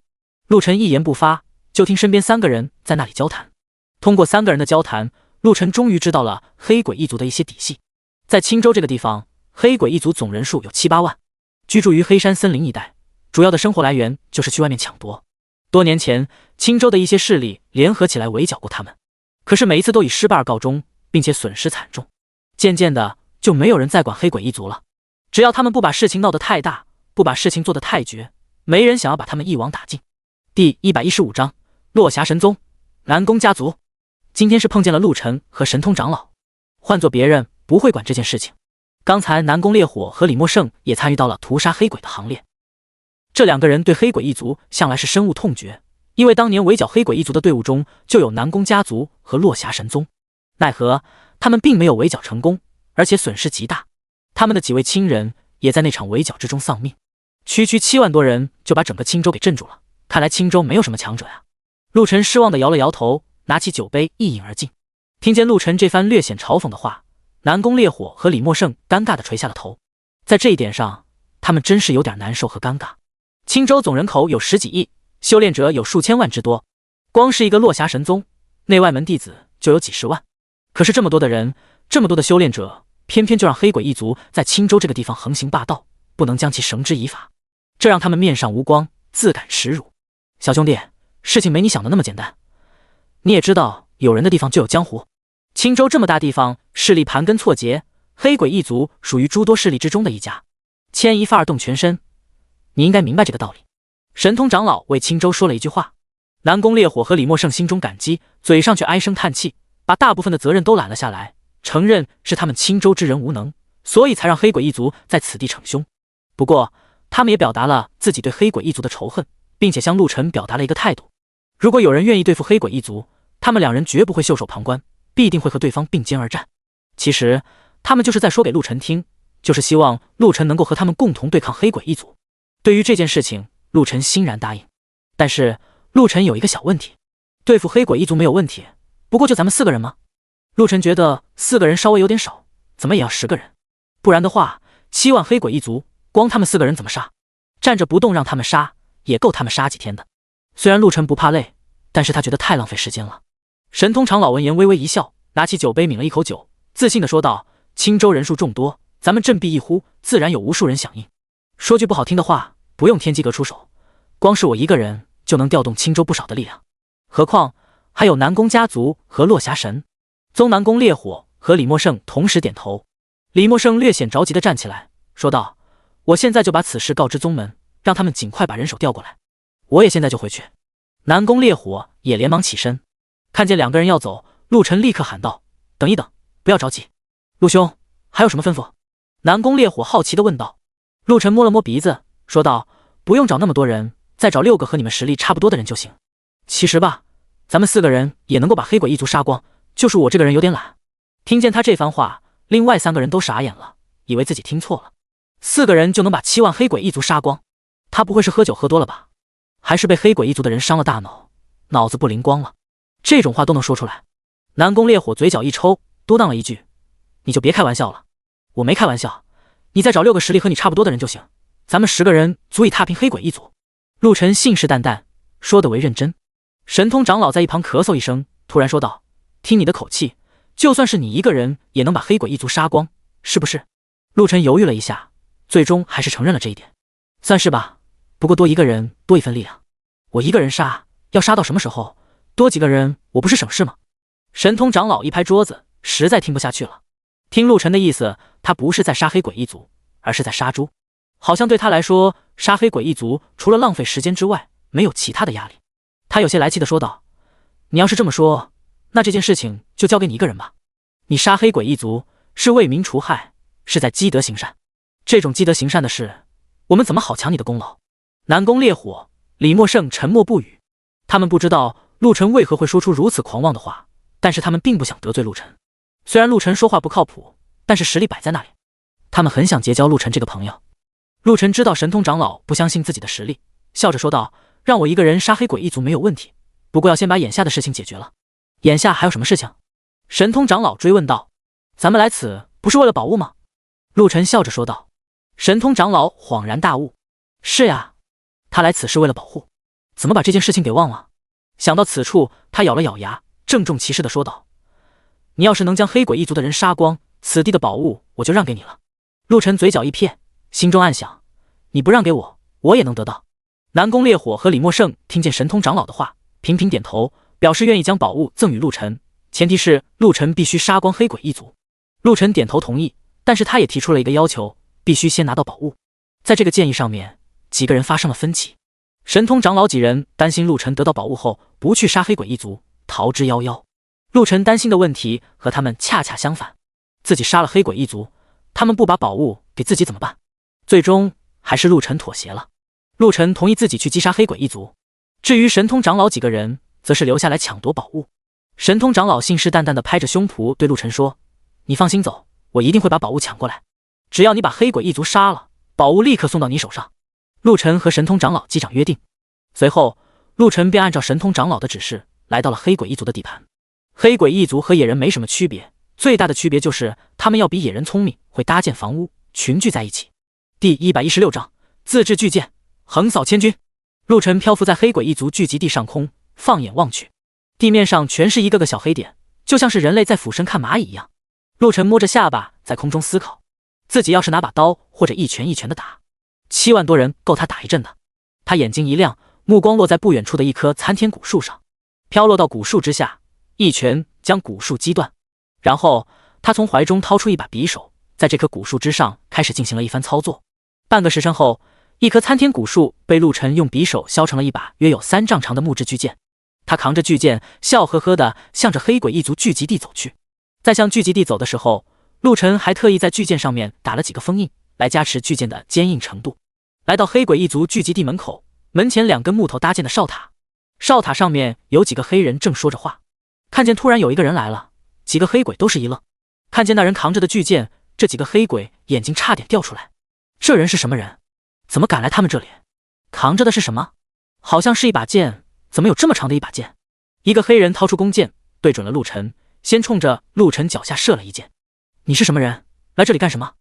陆晨一言不发，就听身边3个人在那里交谈。通过3个人的交谈，陆晨终于知道了黑鬼一族的一些底细。在青州这个地方，黑鬼一族总人数有7、8万，居住于黑山森林一带，主要的生活来源就是去外面抢夺。多年前，青州的一些势力联合起来围剿过他们，可是每一次都以失败而告终，并且损失惨重。渐渐的，就没有人再管黑鬼一族了。只要他们不把事情闹得太大，不把事情做得太绝，没人想要把他们一网打尽。第115章，落霞神宗，南宫家族。今天是碰见了陆晨和神通长老，换做别人不会管这件事情。刚才南宫烈火和李默胜也参与到了屠杀黑鬼的行列。这2个人对黑鬼一族向来是深恶痛绝，因为当年围剿黑鬼一族的队伍中就有南宫家族和落霞神宗，奈何他们并没有围剿成功，而且损失极大。他们的几位亲人也在那场围剿之中丧命，区7万多人就把整个青州给镇住了。看来青州没有什么强者呀。陆晨失望地摇了摇头，拿起酒杯一饮而尽。听见陆晨这番略显嘲讽的话，南宫烈火和李默胜尴尬地垂下了头。在这一点上，他们真是有点难受和尴尬。青州总人口有10几亿，修炼者有数千万之多，光是一个落霞神宗，内外门弟子就有几10万。可是这么多的人，这么多的修炼者，偏偏就让黑鬼一族在青州这个地方横行霸道，不能将其绳之以法，这让他们面上无光，自感耻辱。小兄弟，事情没你想的那么简单。你也知道，有人的地方就有江湖。青州这么大地方，势力盘根错节，黑鬼一族属于诸多势力之中的一家，牵一发而动全身。你应该明白这个道理。神通长老为青州说了一句话，南宫烈火和李默胜心中感激，嘴上却唉声叹气，把大部分的责任都揽了下来，承认是他们青州之人无能，所以才让黑鬼一族在此地逞凶。不过，他们也表达了自己对黑鬼一族的仇恨，并且向陆晨表达了一个态度：如果有人愿意对付黑鬼一族，他们两人绝不会袖手旁观，必定会和对方并肩而战。其实，他们就是在说给陆晨听，就是希望陆晨能够和他们共同对抗黑鬼一族。对于这件事情，陆晨欣然答应。但是，陆晨有一个小问题，对付黑鬼一族没有问题，不过就咱们4个人吗？陆晨觉得4个人稍微有点少，怎么也要10个人，不然的话，7万黑鬼一族，光他们4个人怎么杀？站着不动让他们杀，也够他们杀几天的。虽然陆晨不怕累，但是他觉得太浪费时间了。神通长老闻言微微一笑，拿起酒杯抿了一口酒，自信地说道：青州人数众多，咱们振臂一呼，自然有无数人响应。说句不好听的话，不用天机阁出手，光是我一个人就能调动青州不少的力量，何况还有南宫家族和落霞神。宗南宫烈火和李默胜同时点头。李默胜略显着急地站起来，说道：我现在就把此事告知宗门，让他们尽快把人手调过来。我也现在就回去。南宫烈火也连忙起身，看见2个人要走，陆晨立刻喊道：等一等，不要着急。陆兄，还有什么吩咐？南宫烈火好奇地问道。陆晨摸了摸鼻子，说道：不用找那么多人，再找6个和你们实力差不多的人就行。其实吧，咱们4个人也能够把黑鬼一族杀光，就是我这个人有点懒。听见他这番话，另外3个人都傻眼了，以为自己听错了。4个人就能把7万黑鬼一族杀光？他不会是喝酒喝多了吧？还是被黑鬼一族的人伤了大脑，脑子不灵光了？这种话都能说出来？南宫烈火嘴角一抽，嘟囔了一句：你就别开玩笑了。我没开玩笑，你再找6个实力和你差不多的人就行，咱们10个人足以踏平黑鬼一族。陆晨信誓旦旦，说得为认真。神通长老在一旁咳嗽一声，突然说道：听你的口气，就算是你一个人也能把黑鬼一族杀光，是不是？陆晨犹豫了一下，最终还是承认了这一点。算是吧，不过多一个人多一份力量，我一个人杀，要杀到什么时候？多几个人我不是省事吗？神通长老一拍桌子，实在听不下去了。听陆晨的意思，他不是在杀黑鬼一族，而是在杀猪。好像对他来说，杀黑鬼一族除了浪费时间之外，没有其他的压力。他有些来气地说道：你要是这么说，那这件事情就交给你一个人吧。你杀黑鬼一族是为民除害，是在积德行善，这种积德行善的事，我们怎么好抢你的功劳？南宫烈火、李默胜沉默不语，他们不知道陆晨为何会说出如此狂妄的话，但是他们并不想得罪陆晨。虽然陆晨说话不靠谱，但是实力摆在那里，他们很想结交陆晨这个朋友。陆晨知道神通长老不相信自己的实力，笑着说道：让我一个人杀黑鬼一族没有问题，不过要先把眼下的事情解决了。眼下还有什么事情？神通长老追问道。咱们来此不是为了宝物吗？陆晨笑着说道。神通长老恍然大悟，是呀，他来此是为了保护，怎么把这件事情给忘了？想到此处，他咬了咬牙，郑重其事地说道：你要是能将黑鬼一族的人杀光，此地的宝物我就让给你了。陆晨嘴角一撇，心中暗想：你不让给我，我也能得到。南宫烈火和李默胜听见神通长老的话，频频点头，表示愿意将宝物赠与陆晨，前提是陆晨必须杀光黑鬼一族。陆晨点头同意，但是他也提出了一个要求，必须先拿到宝物。在这个建议上面，几个人发生了分歧。神通长老几人担心陆晨得到宝物后不去杀黑鬼一族，逃之夭夭。陆晨担心的问题和他们恰恰相反，自己杀了黑鬼一族，他们不把宝物给自己怎么办？最终还是陆晨妥协了。陆晨同意自己去击杀黑鬼一族，至于神通长老几个人，则是留下来抢夺宝物。神通长老信誓旦旦地拍着胸脯对陆晨说：你放心走，我一定会把宝物抢过来，只要你把黑鬼一族杀了，宝物立刻送到你手上。陆晨和神通长老击掌约定。随后陆晨便按照神通长老的指示来到了黑鬼一族的地盘。黑鬼一族和野人没什么区别，最大的区别就是他们要比野人聪明，会搭建房屋，群聚在一起。第116章自制巨剑，横扫千军。陆晨漂浮在黑鬼一族聚集地上空，放眼望去，地面上全是一个个小黑点，就像是人类在俯身看蚂蚁一样。陆晨摸着下巴在空中思考，自己要是拿把刀或者一拳一拳的打，7万多人够他打一阵的。他眼睛一亮，目光落在不远处的一棵参天古树上，飘落到古树之下，一拳将古树击断。然后他从怀中掏出一把匕首，在这棵古树之上开始进行了一番操作。半个时辰后，一棵参天古树被陆晨用匕首削成了一把约有3丈长的木质巨剑。他扛着巨剑，笑呵呵地向着黑鬼一族聚集地走去。在向聚集地走的时候，陆晨还特意在巨剑上面打了几个封印，来加持巨剑的坚硬程度。来到黑鬼一族聚集地门口，门前2根木头搭建的哨塔，哨塔上面有几个黑人正说着话。看见突然有一个人来了，几个黑鬼都是一愣。看见那人扛着的巨剑，这几个黑鬼眼睛差点掉出来。这人是什么人？怎么敢来他们这里？扛着的是什么？好像是一把剑，怎么有这么长的一把剑？一个黑人掏出弓箭，对准了陆晨，先冲着陆晨脚下射了一箭。你是什么人？来这里干什么？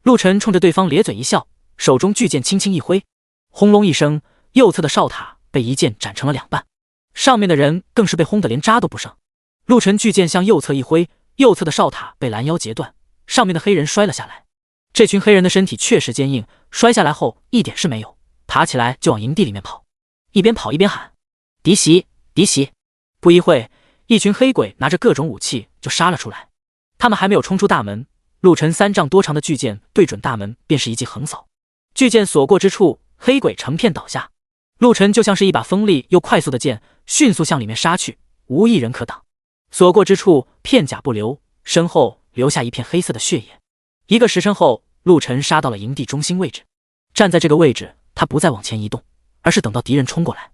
陆晨冲着对方咧嘴一笑，手中巨剑轻轻一挥，轰隆一声，右侧的哨塔被一剑斩成了2半，上面的人更是被轰得连渣都不剩。陆晨巨剑向右侧一挥，右侧的哨塔被拦腰截断，上面的黑人摔了下来。这群黑人的身体确实坚硬，摔下来后一点事没有，爬起来就往营地里面跑，一边跑一边喊敌袭敌袭。不一会，一群黑鬼拿着各种武器就杀了出来。他们还没有冲出大门，陆晨3丈多长的巨剑对准大门便是一记横扫，巨剑所过之处，黑鬼成片倒下。陆晨就像是一把锋利又快速的剑，迅速向里面杀去，无一人可挡。所过之处片甲不留，身后留下一片黑色的血液。1个时辰后，陆晨杀到了营地中心位置。站在这个位置，他不再往前移动，而是等到敌人冲过来。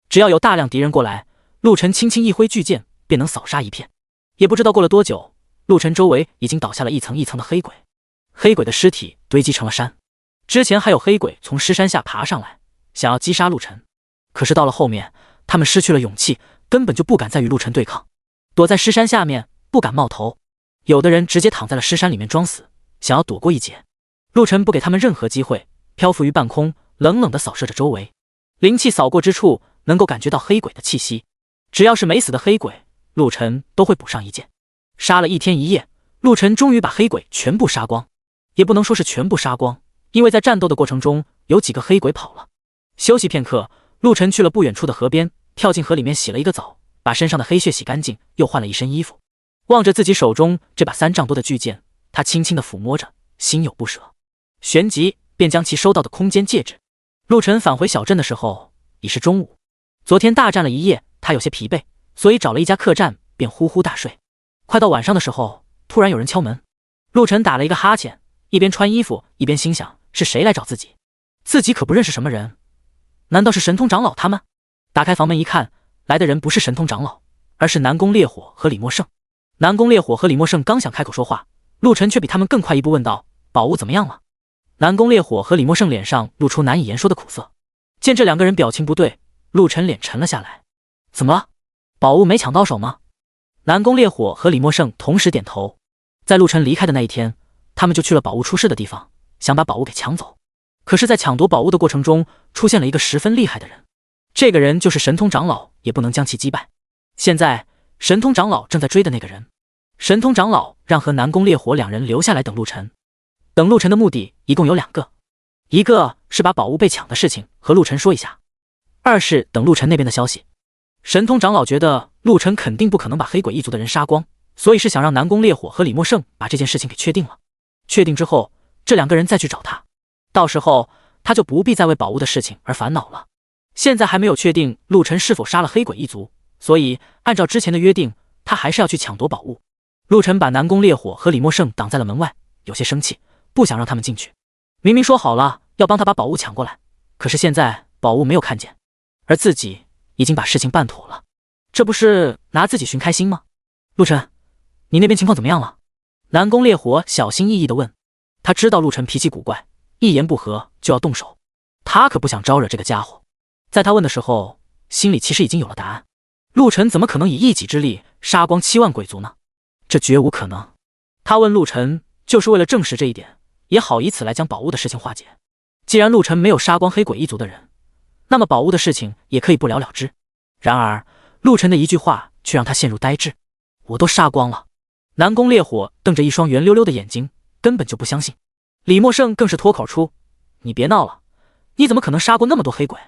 只要有大量敌人过来，陆晨轻轻一挥巨剑，便能扫杀一片。也不知道过了多久，陆晨周围已经倒下了一层一层的黑鬼，黑鬼的尸体堆积成了山。之前还有黑鬼从尸山下爬上来，想要击杀陆晨，可是到了后面，他们失去了勇气，根本就不敢再与陆晨对抗，躲在尸山下面不敢冒头。有的人直接躺在了尸山里面装死，想要躲过一劫。陆晨不给他们任何机会，漂浮于半空，冷冷地扫射着周围。灵气扫过之处，能够感觉到黑鬼的气息。只要是没死的黑鬼，陆晨都会补上一剑。杀了1天1夜，陆晨终于把黑鬼全部杀光。也不能说是全部杀光，因为在战斗的过程中，有几个黑鬼跑了。休息片刻，陆晨去了不远处的河边，跳进河里面洗了一个澡，把身上的黑血洗干净，又换了一身衣服。望着自己手中这把3丈多的巨剑，他轻轻地抚摸着，心有不舍。旋即便将其收到的空间戒指。陆晨返回小镇的时候已是中午。昨天大战了一夜，他有些疲惫，所以找了一家客栈便呼呼大睡。快到晚上的时候，突然有人敲门。陆晨打了一个哈欠，一边穿衣服一边心想是谁来找自己，自己可不认识什么人，难道是神通长老他们？打开房门一看，来的人不是神通长老，而是南宫烈火和李默胜。南宫烈火和李默胜刚想开口说话，陆晨却比他们更快一步问道：宝物怎么样了？南宫烈火和李默胜脸上露出难以言说的苦涩。见这2个人表情不对，陆晨脸沉了下来。怎么了？宝物没抢到手吗？南宫烈火和李默胜同时点头。在陆晨离开的那一天，他们就去了宝物出事的地方，想把宝物给抢走。可是在抢夺宝物的过程中，出现了一个十分厉害的人。这个人就是神通长老，也不能将其击败。现在神通长老正在追的那个人。神通长老让和南宫烈火2人留下来等陆晨。等陆晨的目的一共有2个，一个是把宝物被抢的事情和陆晨说一下，二是等陆晨那边的消息。神通长老觉得陆晨肯定不可能把黑鬼一族的人杀光，所以是想让南宫烈火和李默胜把这件事情给确定了。确定之后，这2个人再去找他，到时候他就不必再为宝物的事情而烦恼了。现在还没有确定陆晨是否杀了黑鬼一族，所以按照之前的约定，他还是要去抢夺宝物。陆晨把南宫烈火和李默胜挡在了门外，有些生气，不想让他们进去。明明说好了要帮他把宝物抢过来，可是现在宝物没有看见，而自己已经把事情办妥了，这不是拿自己寻开心吗？陆晨，你那边情况怎么样了？南宫烈火小心翼翼地问。他知道陆晨脾气古怪，一言不合就要动手，他可不想招惹这个家伙。在他问的时候，心里其实已经有了答案。陆晨怎么可能以一己之力杀光7万鬼族呢？这绝无可能。他问陆晨就是为了证实这一点，也好以此来将宝物的事情化解。既然陆晨没有杀光黑鬼一族的人，那么宝物的事情也可以不了了之。然而陆晨的一句话却让他陷入呆滞。我都杀光了，南宫烈火瞪着一双圆溜溜的眼睛，根本就不相信。李默胜更是脱口出：“你别闹了，你怎么可能杀过那么多黑鬼？”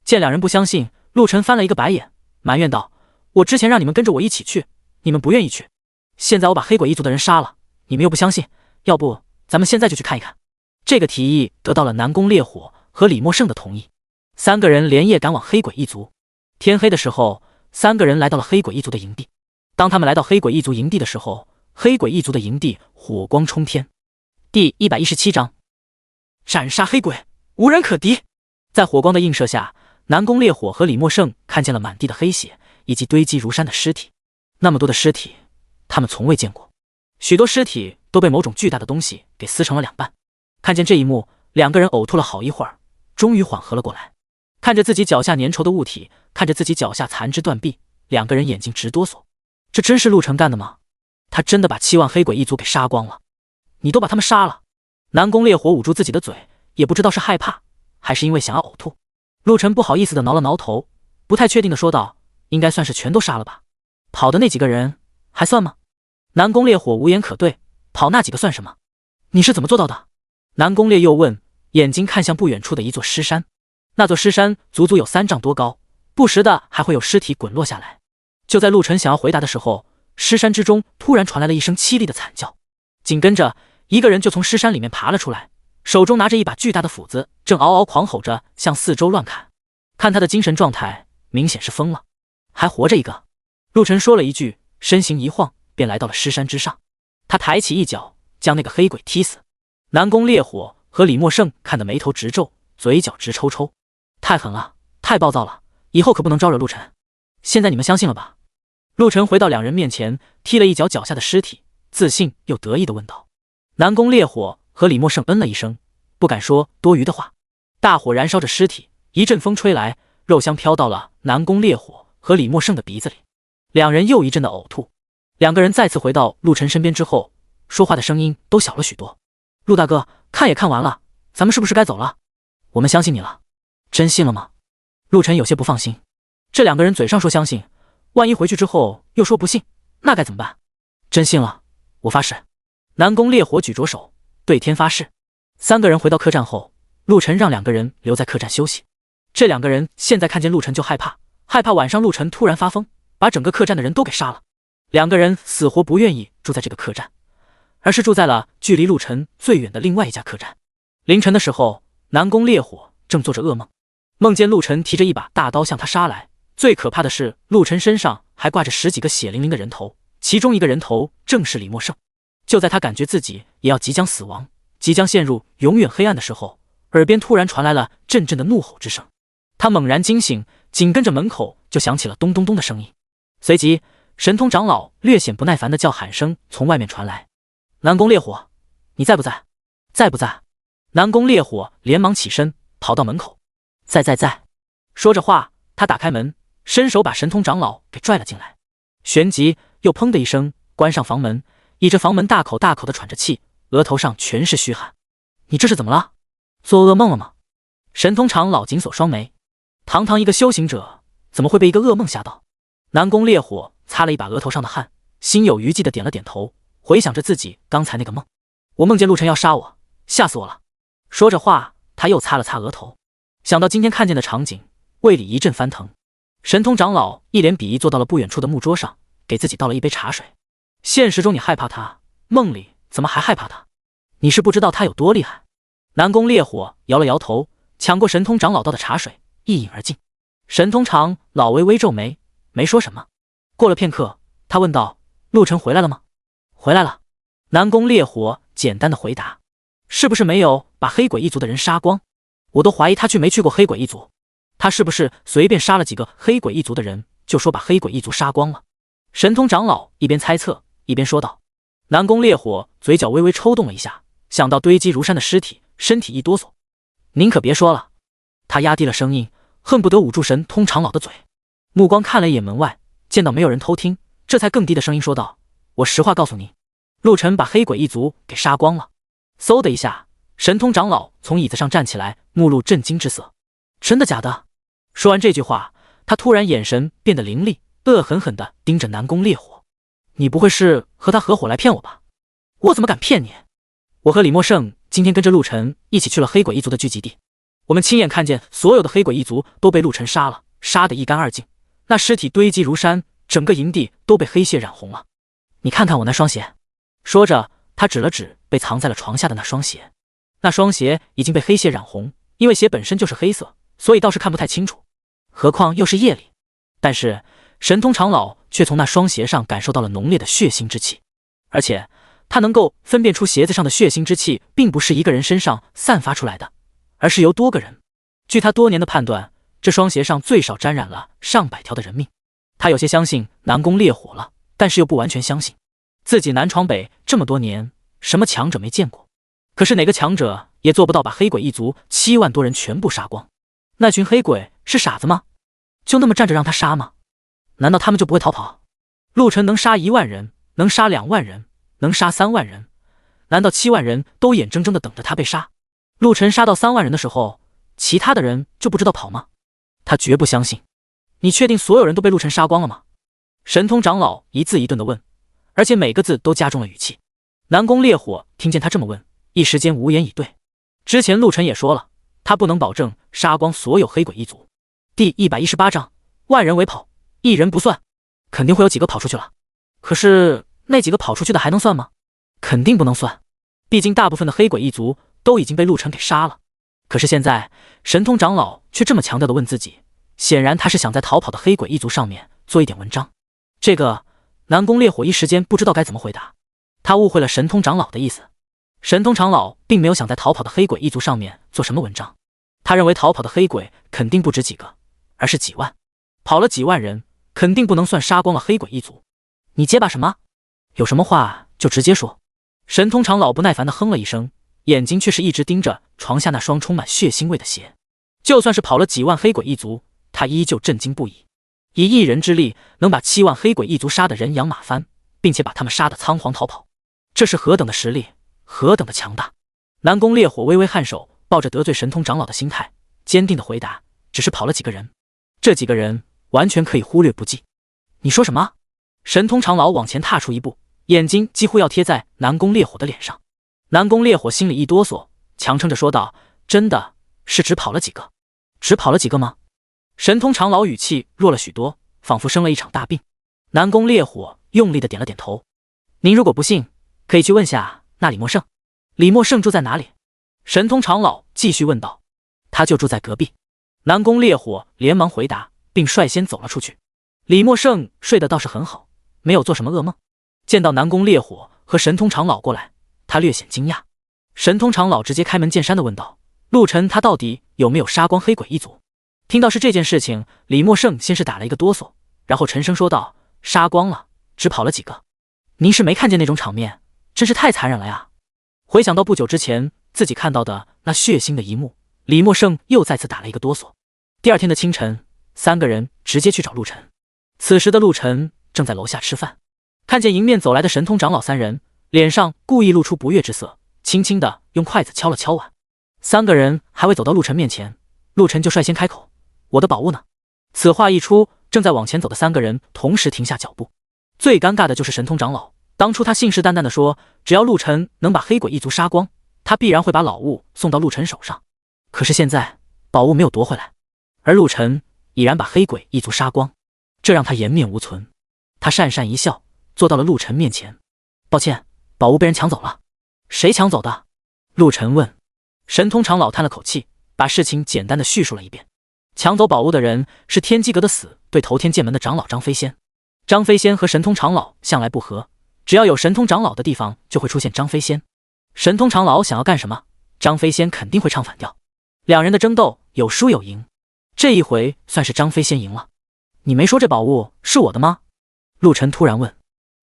见两人不相信，陆晨翻了一个白眼，埋怨道：“我之前让你们跟着我一起去，你们不愿意去，现在我把黑鬼一族的人杀了，你们又不相信，要不咱们现在就去看一看。”这个提议得到了南宫烈火和李默胜的同意，三个人连夜赶往黑鬼一族。天黑的时候，三个人来到了黑鬼一族的营地。当他们来到黑鬼一族营地的时候，黑鬼一族的营地火光冲天。第117章，斩杀黑鬼，无人可敌。在火光的映射下，南宫烈火和李默胜看见了满地的黑血以及堆积如山的尸体。那么多的尸体，他们从未见过。许多尸体都被某种巨大的东西给撕成了两半。看见这一幕，两个人呕吐了好一会儿，终于缓和了过来。看着自己脚下粘稠的物体，看着自己脚下残肢断臂，两个人眼睛直哆嗦。这真是陆晨干的吗？他真的把7万黑鬼一族给杀光了？你都把他们杀了？南宫烈火捂住自己的嘴，也不知道是害怕还是因为想要呕吐。陆晨不好意思的挠了挠头，不太确定的说道：“应该算是全都杀了吧？跑的那几个人还算吗？”南宫烈火无言可对，跑那几个算什么？你是怎么做到的？南宫烈又问，眼睛看向不远处的一座尸山。那座尸山足足有3丈多高，不时的还会有尸体滚落下来。就在陆晨想要回答的时候，尸山之中突然传来了一声凄厉的惨叫，紧跟着一个人就从尸山里面爬了出来，手中拿着一把巨大的斧子，正嗷嗷狂吼着向四周乱砍。看他的精神状态，明显是疯了。还活着一个。陆晨说了一句，身形一晃便来到了尸山之上。他抬起一脚将那个黑鬼踢死。南宫烈火和李默胜看得眉头直皱，嘴角直抽抽。太狠了，太暴躁了，以后可不能招惹陆晨。现在你们相信了吧？陆晨回到两人面前，踢了一脚脚下的尸体，自信又得意地问道。南宫烈火和李默胜嗯了一声，不敢说多余的话。大火燃烧着尸体，一阵风吹来，肉香飘到了南宫烈火和李默胜的鼻子里，两人又一阵的呕吐。两个人再次回到陆晨身边之后，说话的声音都小了许多。陆大哥，看也看完了，咱们是不是该走了？我们相信你了。真信了吗？陆晨有些不放心。这两个人嘴上说相信，万一回去之后又说不信，那该怎么办？真信了，我发誓。南宫烈火举着手对天发誓。三个人回到客栈后，陆晨让两个人留在客栈休息。这两个人现在看见陆晨就害怕，害怕晚上陆晨突然发疯，把整个客栈的人都给杀了。两个人死活不愿意住在这个客栈，而是住在了距离陆晨最远的另外一家客栈。凌晨的时候，南宫烈火正做着噩梦，梦见陆晨提着一把大刀向他杀来。最可怕的是，陆晨身上还挂着10几个血淋淋的人头，其中一个人头正是李默胜。就在他感觉自己也要即将死亡，即将陷入永远黑暗的时候，耳边突然传来了阵阵的怒吼之声。他猛然惊醒，紧跟着门口就响起了咚咚咚的声音。随即神通长老略显不耐烦的叫喊声从外面传来：“南宫烈火，你在不在？在不在？”南宫烈火连忙起身跑到门口：“在。”说着话，他打开门，伸手把神通长老给拽了进来，旋即又砰的一声关上房门，倚着房门大口大口的喘着气，额头上全是虚汗。你这是怎么了？做噩梦了吗？神通长老紧锁双眉，堂堂一个修行者，怎么会被一个噩梦吓到？南宫烈火擦了一把额头上的汗，心有余悸的点了点头，回想着自己刚才那个梦。我梦见陆晨要杀我，吓死我了。说着话，他又擦了擦额头，想到今天看见的场景，胃里一阵翻腾。神通长老一脸鄙夷坐到了不远处的木桌上，给自己倒了一杯茶水。现实中你害怕他，梦里怎么还害怕他？你是不知道他有多厉害。南宫烈火摇了摇头，抢过神通长老倒的茶水，一饮而尽。神通长老微微皱眉，没说什么。过了片刻，他问道：“陆晨回来了吗？”回来了。南宫烈火简单的回答。是不是没有把黑鬼一族的人杀光？我都怀疑他没去过黑鬼一族。他是不是随便杀了几个黑鬼一族的人，就说把黑鬼一族杀光了？神通长老一边猜测一边说道。南宫烈火嘴角微微抽动了一下，想到堆积如山的尸体，身体一哆嗦。您可别说了。他压低了声音，恨不得捂住神通长老的嘴。目光看了一眼门外，见到没有人偷听，这才更低的声音说道：“我实话告诉你，陆晨把黑鬼一族给杀光了。”嗖的一下，神通长老从椅子上站起来，目露震惊之色。真的假的？说完这句话，他突然眼神变得凌厉，恶狠狠地盯着南宫烈火。你不会是和他合伙来骗我吧？我怎么敢骗你？我和李默胜今天跟着陆晨一起去了黑鬼一族的聚集地，我们亲眼看见所有的黑鬼一族都被陆晨杀了，杀得一干二净，那尸体堆积如山，整个营地都被黑血染红了。你看看我那双鞋。说着，他指了指被藏在了床下的那双鞋。那双鞋已经被黑血染红，因为鞋本身就是黑色，所以倒是看不太清楚，何况又是夜里。但是神通长老却从那双鞋上感受到了浓烈的血腥之气，而且他能够分辨出鞋子上的血腥之气并不是一个人身上散发出来的，而是由多个人。据他多年的判断，这双鞋上最少沾染了上百条的人命。他有些相信南宫烈火了，但是又不完全相信。自己南闯北这么多年，什么强者没见过，可是哪个强者也做不到把黑鬼一族7万多人全部杀光。那群黑鬼是傻子吗？就那么站着让他杀吗？难道他们就不会逃跑？陆晨能杀1万人，能杀2万人，能杀3万人，难道7万人都眼睁睁地等着他被杀？陆晨杀到3万人的时候，其他的人就不知道跑吗？他绝不相信。你确定所有人都被陆晨杀光了吗？神通长老一字一顿地问，而且每个字都加重了语气。南宫烈火听见他这么问，一时间无言以对。之前陆晨也说了，他不能保证杀光所有黑鬼一族。第118章，万人围跑，1人不算，肯定会有几个跑出去了。可是那几个跑出去的还能算吗？肯定不能算，毕竟大部分的黑鬼一族都已经被陆晨给杀了。可是现在神通长老却这么强调的问自己，显然他是想在逃跑的黑鬼一族上面做一点文章。这个南宫烈火一时间不知道该怎么回答，他误会了神通长老的意思。神通长老并没有想在逃跑的黑鬼一族上面做什么文章，他认为逃跑的黑鬼肯定不止几个，而是几万，跑了几万人，肯定不能算杀光了黑鬼一族。你结巴什么？有什么话就直接说。神通长老不耐烦地哼了一声，眼睛却是一直盯着床下那双充满血腥味的鞋。就算是跑了几万黑鬼一族，他依旧震惊不已。以一人之力能把7万黑鬼一族杀得人仰马翻，并且把他们杀得仓皇逃跑，这是何等的实力，何等的强大！南宫烈火微微颔首，抱着得罪神通长老的心态，坚定地回答：只是跑了几个人，这几个人完全可以忽略不计。你说什么？神通长老往前踏出一步，眼睛几乎要贴在南宫烈火的脸上。南宫烈火心里一哆嗦，强撑着说道：真的是只跑了几个？只跑了几个吗？神通长老语气弱了许多，仿佛生了一场大病。南宫烈火用力地点了点头。您如果不信，可以去问下那李默胜。李默胜住在哪里？神通长老继续问道。他就住在隔壁。南宫烈火连忙回答，并率先走了出去。李默胜睡得倒是很好，没有做什么噩梦。见到南宫烈火和神通长老过来，他略显惊讶。神通长老直接开门见山地问道：陆晨他到底有没有杀光黑鬼一族？听到是这件事情，李默胜先是打了一个哆嗦，然后沉声说道：杀光了，只跑了几个。您是没看见那种场面，真是太残忍了呀！回想到不久之前自己看到的那血腥的一幕，李默胜又再次打了一个哆嗦。第二天的清晨，3个人直接去找陆晨。此时的陆晨正在楼下吃饭，看见迎面走来的神通长老3人，脸上故意露出不悦之色，轻轻地用筷子敲了敲碗。3个人还未走到陆晨面前，陆晨就率先开口：我的宝物呢？此话一出，正在往前走的3个人同时停下脚步。最尴尬的就是神通长老，当初他信誓旦旦地说，只要陆晨能把黑鬼一族杀光，他必然会把老物送到陆晨手上。可是现在宝物没有夺回来，而陆晨已然把黑鬼一族杀光，这让他颜面无存。他讪讪一笑，坐到了陆晨面前。抱歉，宝物被人抢走了。谁抢走的？陆晨问。神通长老叹了口气，把事情简单的叙述了一遍。抢走宝物的人是天机阁的死对头天剑门的长老张飞仙。张飞仙和神通长老向来不和，只要有神通长老的地方就会出现张飞仙。神通长老想要干什么，张飞仙肯定会唱反调。2人的争斗有输有赢，这一回算是张飞仙赢了。你没说这宝物是我的吗？陆晨突然问。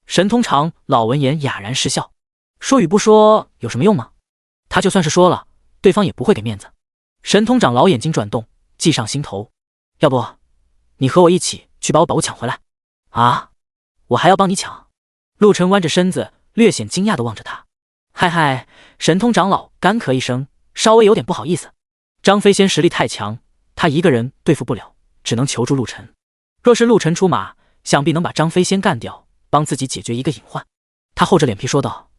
神通长老闻言哑然失笑，说与不说有什么用吗？他就算是说了，对方也不会给面子。神通长老眼睛转动，计上心头。要不你和我一起去把我宝物抢回来。啊，我还要帮你抢？陆晨弯着身子，略显惊讶地望着他。嗨嗨，神通长老干咳一声，稍微有点不好意思。张飞仙实力太强，他一个人对付不了，只能求助陆晨。若是陆晨出马，想必能把张飞仙干掉，帮自己解决一个隐患。他厚着脸皮说道：“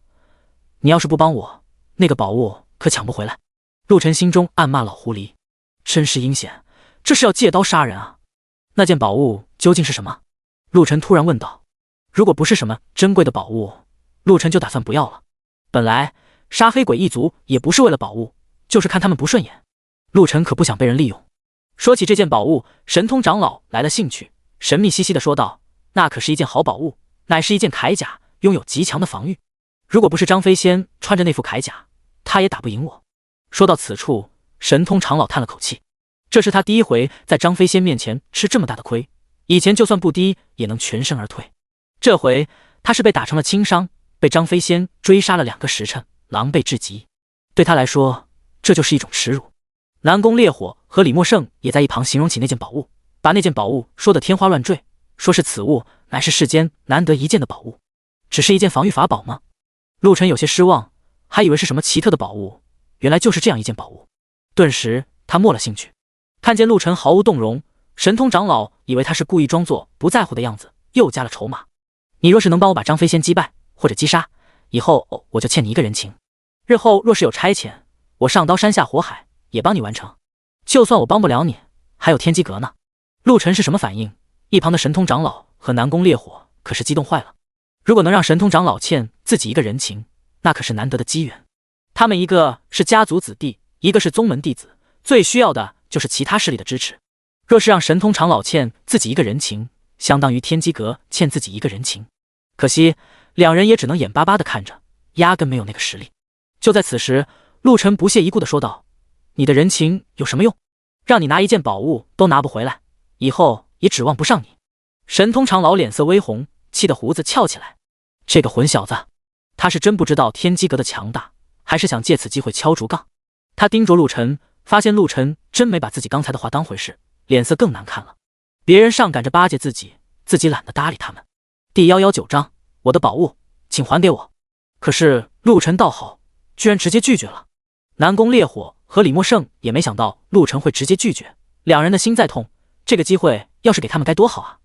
你要是不帮我，那个宝物可抢不回来。”陆晨心中暗骂老狐狸，真是阴险，这是要借刀杀人啊！那件宝物究竟是什么？陆晨突然问道。如果不是什么珍贵的宝物，陆晨就打算不要了。本来杀黑鬼一族也不是为了宝物，就是看他们不顺眼。陆晨可不想被人利用。说起这件宝物，神通长老来了兴趣，神秘兮兮地说道：“那可是一件好宝物，乃是一件铠甲，拥有极强的防御。如果不是张飞仙穿着那副铠甲，他也打不赢我。”说到此处，神通长老叹了口气，这是他第一回在张飞仙面前吃这么大的亏，以前就算不低也能全身而退，这回他是被打成了轻伤，被张飞仙追杀了2个时辰，狼狈至极。对他来说，这就是一种耻辱。南宫烈火和李默胜也在一旁形容起那件宝物，把那件宝物说得天花乱坠，说是此物乃是世间难得一见的宝物。只是一件防御法宝吗？陆晨有些失望，还以为是什么奇特的宝物，原来就是这样一件宝物。顿时他没了兴趣。看见陆晨毫无动容，神通长老以为他是故意装作不在乎的样子，又加了筹码：“你若是能帮我把张飞仙击败或者击杀，以后我就欠你一个人情。日后若是有差遣，我上刀山下火海也帮你完成。就算我帮不了你，还有天机阁呢。”陆晨是什么反应？一旁的神通长老和南宫烈火可是激动坏了。如果能让神通长老欠自己一个人情，那可是难得的机缘。他们一个是家族子弟，一个是宗门弟子，最需要的就是其他势力的支持。若是让神通长老欠自己一个人情，相当于天机阁欠自己一个人情。可惜两人也只能眼巴巴地看着，压根没有那个实力。就在此时，陆晨不屑一顾地说道：“你的人情有什么用？让你拿一件宝物都拿不回来，以后也指望不上你。”神通长老脸色微红，气得胡子翘起来。这个混小子，他是真不知道天机阁的强大，还是想借此机会敲竹杠？他盯着陆晨，发现陆晨真没把自己刚才的话当回事，脸色更难看了。别人上赶着巴结自己，自己懒得搭理他们。第119章，我的宝物，请还给我。可是陆晨倒好，居然直接拒绝了。南宫烈火和李默胜也没想到陆晨会直接拒绝，两人的心在痛，这个机会要是给他们该多好啊！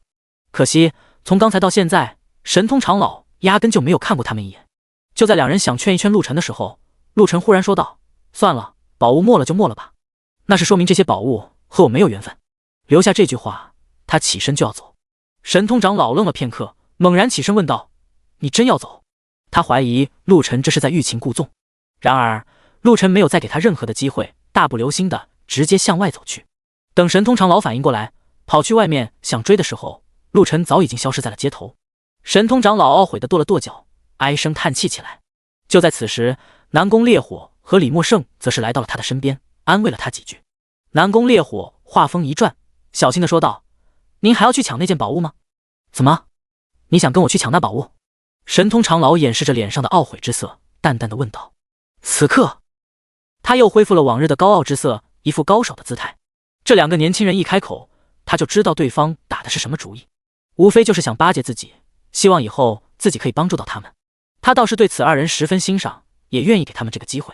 可惜从刚才到现在，神通长老压根就没有看过他们一眼。就在两人想劝一劝陆晨的时候，陆晨忽然说道：“算了，宝物没了就没了吧，那是说明这些宝物和我没有缘分。”留下这句话，他起身就要走。神通长老愣了片刻，猛然起身问道：“你真要走？”他怀疑陆晨这是在欲擒故纵。然而陆晨没有再给他任何的机会，大步流星的直接向外走去。等神通长老反应过来，跑去外面想追的时候，陆晨早已经消失在了街头。神通长老懊悔的跺了跺脚，唉声叹气起来。就在此时，南宫烈火和李默胜则是来到了他的身边，安慰了他几句。南宫烈火话锋一转，小心的说道：“您还要去抢那件宝物吗？怎么，你想跟我去抢那宝物？”神通长老掩饰着脸上的懊悔之色，淡淡的问道。此刻他又恢复了往日的高傲之色，一副高手的姿态。这两个年轻人一开口，他就知道对方打的是什么主意，无非就是想巴结自己，希望以后自己可以帮助到他们。他倒是对此二人十分欣赏，也愿意给他们这个机会。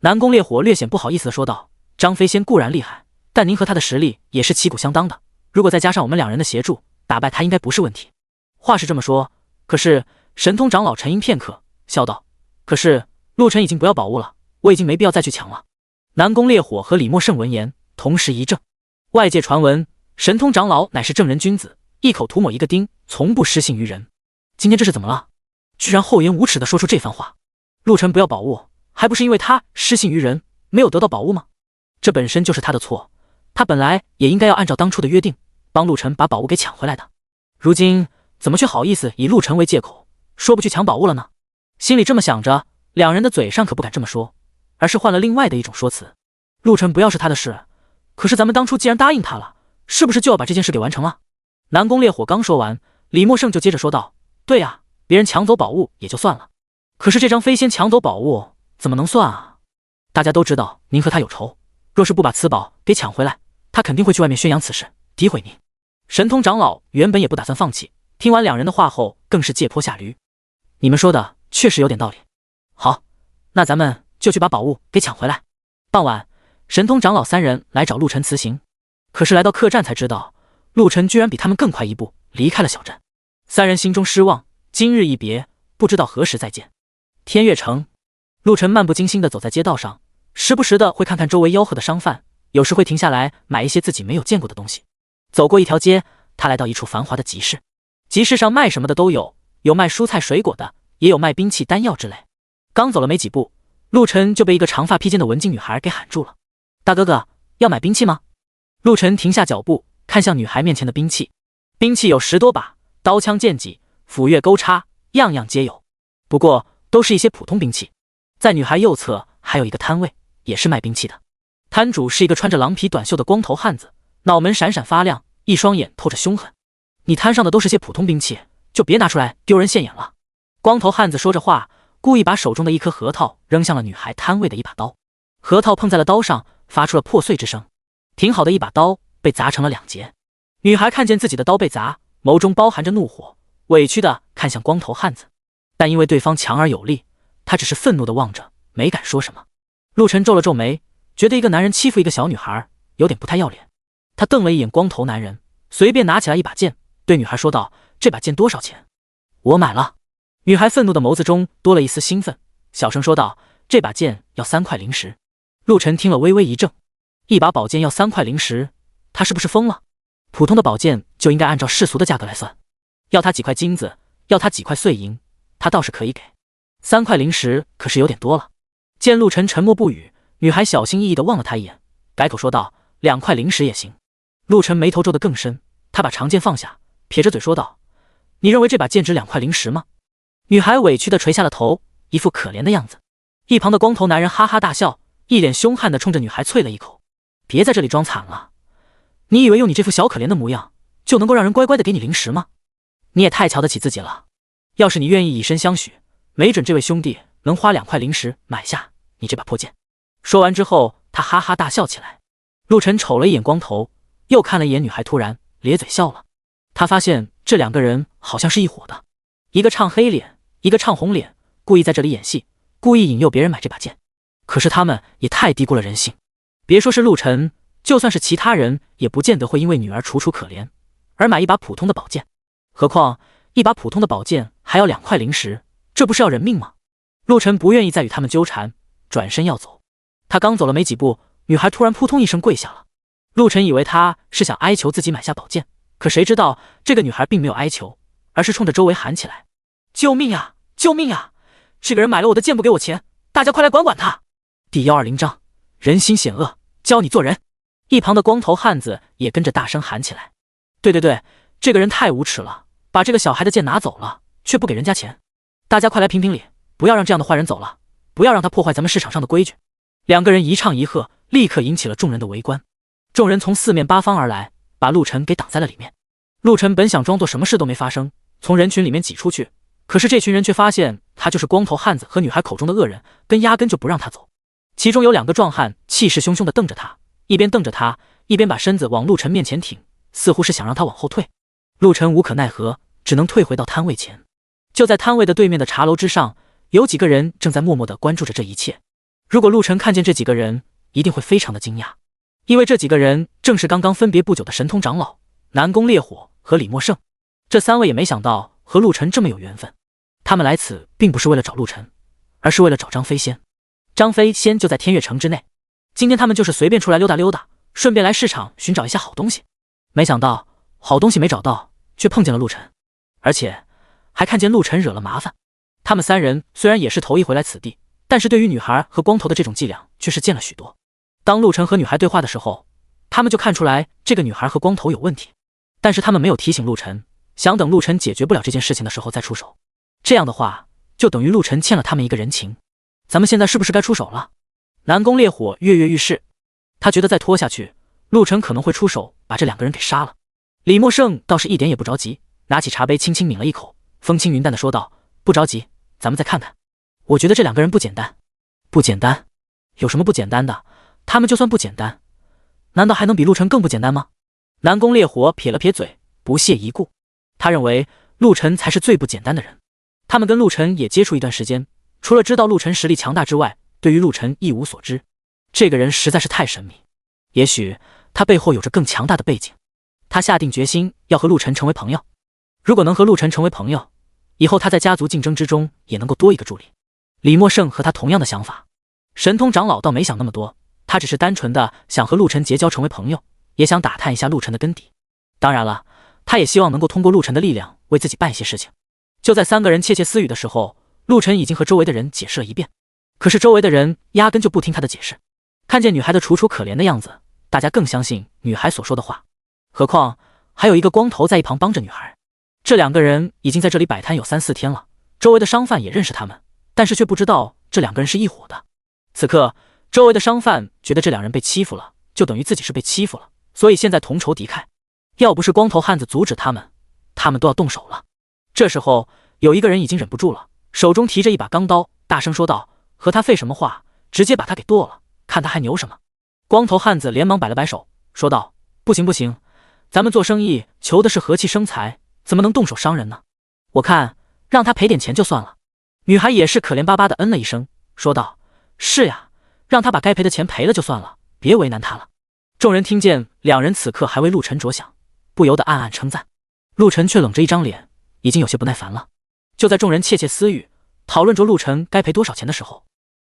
南宫烈火略显不好意思的说道：“张飞仙固然厉害，但您和他的实力也是旗鼓相当的，如果再加上我们两人的协助，打败他应该不是问题。”话是这么说，可是神通长老沉吟片刻，笑道：“可是陆晨已经不要宝物了，我已经没必要再去抢了。”南宫烈火和李默胜闻言同时一怔。外界传闻神通长老乃是正人君子，一口涂抹一个钉，从不失信于人。今天这是怎么了？居然厚颜无耻地说出这番话。陆晨不要宝物，还不是因为他失信于人，没有得到宝物吗？这本身就是他的错，他本来也应该要按照当初的约定，帮陆晨把宝物给抢回来的。如今怎么却好意思以陆晨为借口，说不去抢宝物了呢？心里这么想着，两人的嘴上可不敢这么说，而是换了另外的一种说辞。陆晨不要是他的事，可是咱们当初既然答应他了，是不是就要把这件事给完成了？南宫烈火刚说完，李默胜就接着说道：“对呀，别人抢走宝物也就算了，可是这张飞仙抢走宝物怎么能算啊？大家都知道您和他有仇，若是不把此宝给抢回来，他肯定会去外面宣扬此事，诋毁您。”神通长老原本也不打算放弃，听完两人的话后更是借坡下驴：“你们说的确实有点道理，好，那咱们就去把宝物给抢回来。”傍晚，神通长老三人来找陆晨辞行，可是来到客栈才知道，陆晨居然比他们更快一步离开了小镇。三人心中失望，今日一别，不知道何时再见。天悦城，陆晨漫不经心地走在街道上，时不时的会看看周围吆喝的商贩，有时会停下来买一些自己没有见过的东西。走过一条街，他来到一处繁华的集市。集市上卖什么的都有，有卖蔬菜水果的，也有卖兵器丹药之类。刚走了没几步，陆晨就被一个长发披肩的文静女孩给喊住了。大哥哥，要买兵器吗？陆晨停下脚步，看向女孩面前的兵器。兵器有10多把，刀枪剑戟、斧钺钩叉，样样皆有。不过都是一些普通兵器。在女孩右侧还有一个摊位，也是卖兵器的。摊主是一个穿着狼皮短袖的光头汉子，脑门闪闪发亮，一双眼透着凶狠。你摊上的都是些普通兵器，就别拿出来丢人现眼了。光头汉子说着话，故意把手中的一颗核桃扔向了女孩摊位的一把刀。核桃碰在了刀上，发出了破碎之声。挺好的一把刀被砸成了2截。女孩看见自己的刀被砸，眸中包含着怒火，委屈地看向光头汉子。但因为对方强而有力，她只是愤怒地望着，没敢说什么。陆晨皱了皱眉，觉得一个男人欺负一个小女孩有点不太要脸。他瞪了一眼光头男人，随便拿起来一把剑，对女孩说道：“这把剑多少钱？”我买了。女孩愤怒的眸子中多了一丝兴奋，小声说道：“这把剑要3块0石。”陆晨听了微微一怔，一把宝剑要3块0石，他是不是疯了？普通的宝剑就应该按照世俗的价格来算，要他几块金子，要他几块碎银，他倒是可以给。3块0石可是有点多了。见陆晨沉默不语，女孩小心翼翼地望了他一眼，改口说道：“2块0石也行。”陆晨眉头皱得更深，他把长剑放下，撇着嘴说道：“你认为这把剑值2块0石吗？”女孩委屈地垂下了头，一副可怜的样子。一旁的光头男人哈哈大笑，一脸凶悍地冲着女孩啐了一口：“别在这里装惨了，你以为用你这副小可怜的模样就能够让人乖乖地给你零食吗？你也太瞧得起自己了。要是你愿意以身相许，没准这位兄弟能花2块0石买下你这把破剑。”说完之后，他哈哈大笑起来。陆晨瞅了一眼光头，又看了一眼女孩，突然咧嘴笑了。他发现这2个人好像是一伙的，一个唱黑脸，一个唱红脸，故意在这里演戏，故意引诱别人买这把剑。可是他们也太低估了人性。别说是陆晨，就算是其他人，也不见得会因为女儿楚楚可怜而买一把普通的宝剑。何况一把普通的宝剑还要2块0石，这不是要人命吗？陆晨不愿意再与他们纠缠，转身要走。他刚走了没几步，女孩突然扑通一声跪下了。陆晨以为她是想哀求自己买下宝剑，可谁知道这个女孩并没有哀求，而是冲着周围喊起来：“救命啊！救命啊！这个人买了我的剑不给我钱，大家快来管管他！”第120章，人心险恶，教你做人。一旁的光头汉子也跟着大声喊起来：“对，这个人太无耻了，把这个小孩的剑拿走了，却不给人家钱。大家快来评评理，不要让这样的坏人走了，不要让他破坏咱们市场上的规矩。”2个人一唱一和，立刻引起了众人的围观。众人从4面8方而来，把陆晨给挡在了里面。陆晨本想装作什么事都没发生，从人群里面挤出去，可是这群人却发现他就是光头汉子和女孩口中的恶人，压根就不让他走。其中有2个壮汉气势汹汹地瞪着他，一边瞪着他，一边把身子往陆晨面前挺，似乎是想让他往后退。陆晨无可奈何，只能退回到摊位前。就在摊位的对面的茶楼之上，有几个人正在默默地关注着这一切。如果陆晨看见这几个人，一定会非常的惊讶，因为这几个人正是刚刚分别不久的神通长老南宫烈火和李默胜。这3位也没想到和陆晨这么有缘分。他们来此并不是为了找陆晨，而是为了找张飞仙。张飞仙就在天悦城之内，今天他们就是随便出来溜达溜达，顺便来市场寻找一下好东西。没想到好东西没找到，却碰见了陆晨，而且还看见陆晨惹了麻烦。他们3人虽然也是头一回来此地，但是对于女孩和光头的这种伎俩却是见了许多。当陆晨和女孩对话的时候，他们就看出来这个女孩和光头有问题，但是他们没有提醒陆晨，想等陆晨解决不了这件事情的时候再出手。这样的话，就等于陆晨欠了他们一个人情。咱们现在是不是该出手了？南宫烈火跃跃欲试，他觉得再拖下去，陆晨可能会出手把这2个人给杀了。李默胜倒是一点也不着急，拿起茶杯轻轻抿了一口，风轻云淡地说道：“不着急，咱们再看看。我觉得这2个人不简单。”不简单？有什么不简单的？他们就算不简单，难道还能比陆晨更不简单吗？南宫烈火撇了撇嘴，不屑一顾。他认为陆晨才是最不简单的人。他们跟陆晨也接触一段时间，除了知道陆晨实力强大之外，对于陆晨一无所知。这个人实在是太神秘，也许他背后有着更强大的背景。他下定决心要和陆晨成为朋友。如果能和陆晨成为朋友，以后他在家族竞争之中也能够多一个助力。李默胜和他同样的想法。神通长老倒没想那么多，他只是单纯的想和陆晨结交成为朋友，也想打探一下陆晨的根底。当然了，他也希望能够通过陆晨的力量为自己办一些事情。就在三个人窃窃私语的时候，陆晨已经和周围的人解释了一遍，可是周围的人压根就不听他的解释。看见女孩的楚楚可怜的样子，大家更相信女孩所说的话。何况还有一个光头在一旁帮着女孩。这两个人已经在这里摆摊有3、4天了，周围的商贩也认识他们，但是却不知道这两个人是一伙的。此刻，周围的商贩觉得这两人被欺负了，就等于自己是被欺负了，所以现在同仇敌忾。要不是光头汉子阻止他们，他们都要动手了。这时候，有一个人已经忍不住了，手中提着一把钢刀，大声说道：“和他废什么话，直接把他给剁了，看他还牛什么！”光头汉子连忙摆了摆手，说道：“不行不行，咱们做生意求的是和气生财，怎么能动手伤人呢？我看让他赔点钱就算了。”女孩也是可怜巴巴的嗯了一声，说道：“是呀，让他把该赔的钱赔了就算了，别为难他了。”众人听见两人此刻还为陆晨着想，不由得暗暗称赞。陆晨却冷着一张脸，已经有些不耐烦了。就在众人窃窃私语，讨论着陆晨该赔多少钱的时候，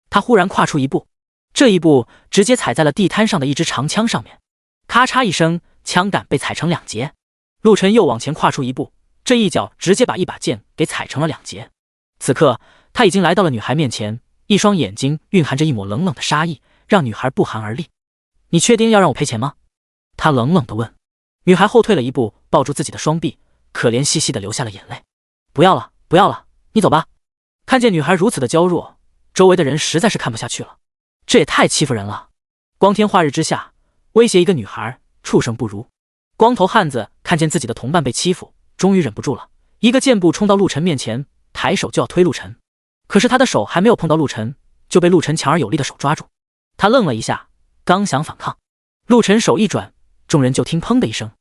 他忽然跨出一步，这一步直接踩在了地摊上的一支长枪上面，咔嚓一声，枪杆被踩成2截。陆晨又往前跨出一步，这一脚直接把一把剑给踩成了2截。此刻他已经来到了女孩面前，一双眼睛蕴含着一抹冷冷的杀意，让女孩不寒而栗。“你确定要让我赔钱吗？”他冷冷地问。女孩后退了一步，抱住自己的双臂，可怜兮兮地流下了眼泪。“不要了，不要了，你走吧。”看见女孩如此的娇弱，周围的人实在是看不下去了，这也太欺负人了。光天化日之下，威胁一个女孩，畜生不如。光头汉子看见自己的同伴被欺负，终于忍不住了，一个箭步冲到陆晨面前，抬手就要推陆晨。可是他的手还没有碰到陆晨，就被陆晨强而有力的手抓住。他愣了一下，刚想反抗，陆晨手一转，众人就听砰的一声，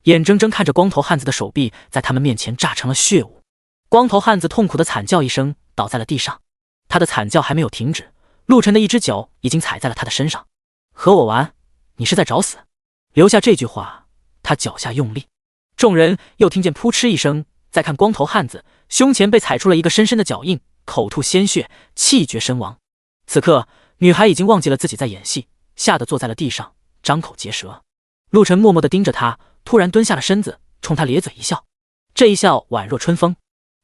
眼睁睁看着光头汉子的手臂在他们面前炸成了血雾。光头汉子痛苦的惨叫一声，倒在了地上。他的惨叫还没有停止，陆晨的一只脚已经踩在了他的身上。“和我玩，你是在找死！”留下这句话，他脚下用力，众人又听见扑哧一声，再看光头汉子胸前被踩出了一个深深的脚印，口吐鲜血，气绝身亡。此刻女孩已经忘记了自己在演戏，吓得坐在了地上，张口结舌。陆晨默默地盯着她，突然蹲下了身子，冲她咧嘴一笑。这一笑宛若春风，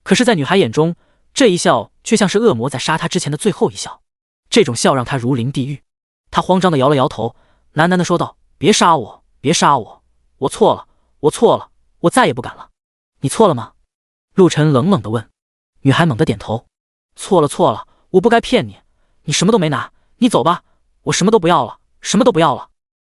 可是在女孩眼中，这一笑却像是恶魔在杀她之前的最后一笑。这种笑让她如临地狱。她慌张地摇了摇头，喃喃地说道：“别杀我，别杀我，我错了，我错了，我再也不敢了。”“你错了吗？”陆晨冷冷地问。女孩猛地点头：“错了错了，我不该骗你，你什么都没拿，你走吧，我什么都不要了，什么都不要了。”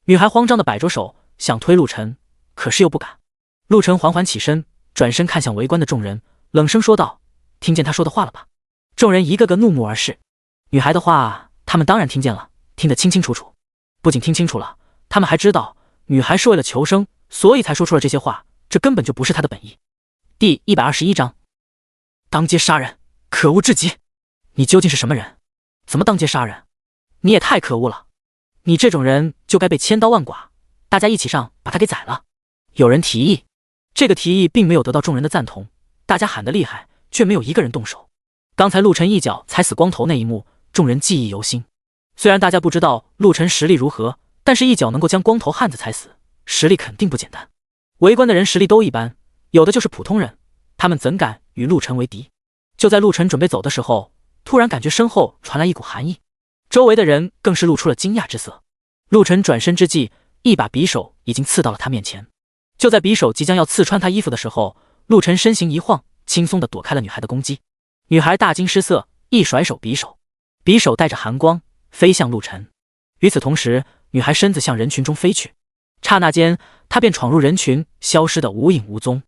女孩慌张地摆着手，想推陆晨，可是又不敢。陆晨缓缓起身，转身看向围观的众人，冷声说道：“听见他说的话了吧？”众人一个个怒目而视。女孩的话，他们当然听见了，听得清清楚楚。不仅听清楚了，他们还知道女孩是为了求生，所以才说出了这些话，这根本就不是她的本意。第121章，当街杀人，可恶至极！你究竟是什么人？怎么当街杀人？你也太可恶了！你这种人就该被千刀万剐，大家一起上把他给宰了。有人提议，这个提议并没有得到众人的赞同，大家喊得厉害，却没有一个人动手。刚才陆晨一脚踩死光头那一幕，众人记忆犹新。虽然大家不知道陆晨实力如何，但是一脚能够将光头汉子踩死，实力肯定不简单。围观的人实力都一般，有的就是普通人，他们怎敢与陆晨为敌？就在陆晨准备走的时候，突然感觉身后传来一股寒意，周围的人更是露出了惊讶之色。陆晨转身之际，一把匕首已经刺到了他面前。就在匕首即将要刺穿他衣服的时候，陆晨身形一晃，轻松地躲开了女孩的攻击。女孩大惊失色，一甩手匕首，匕首带着寒光飞向陆晨。与此同时，女孩身子向人群中飞去，刹那间她便闯入人群，消失得无影无踪。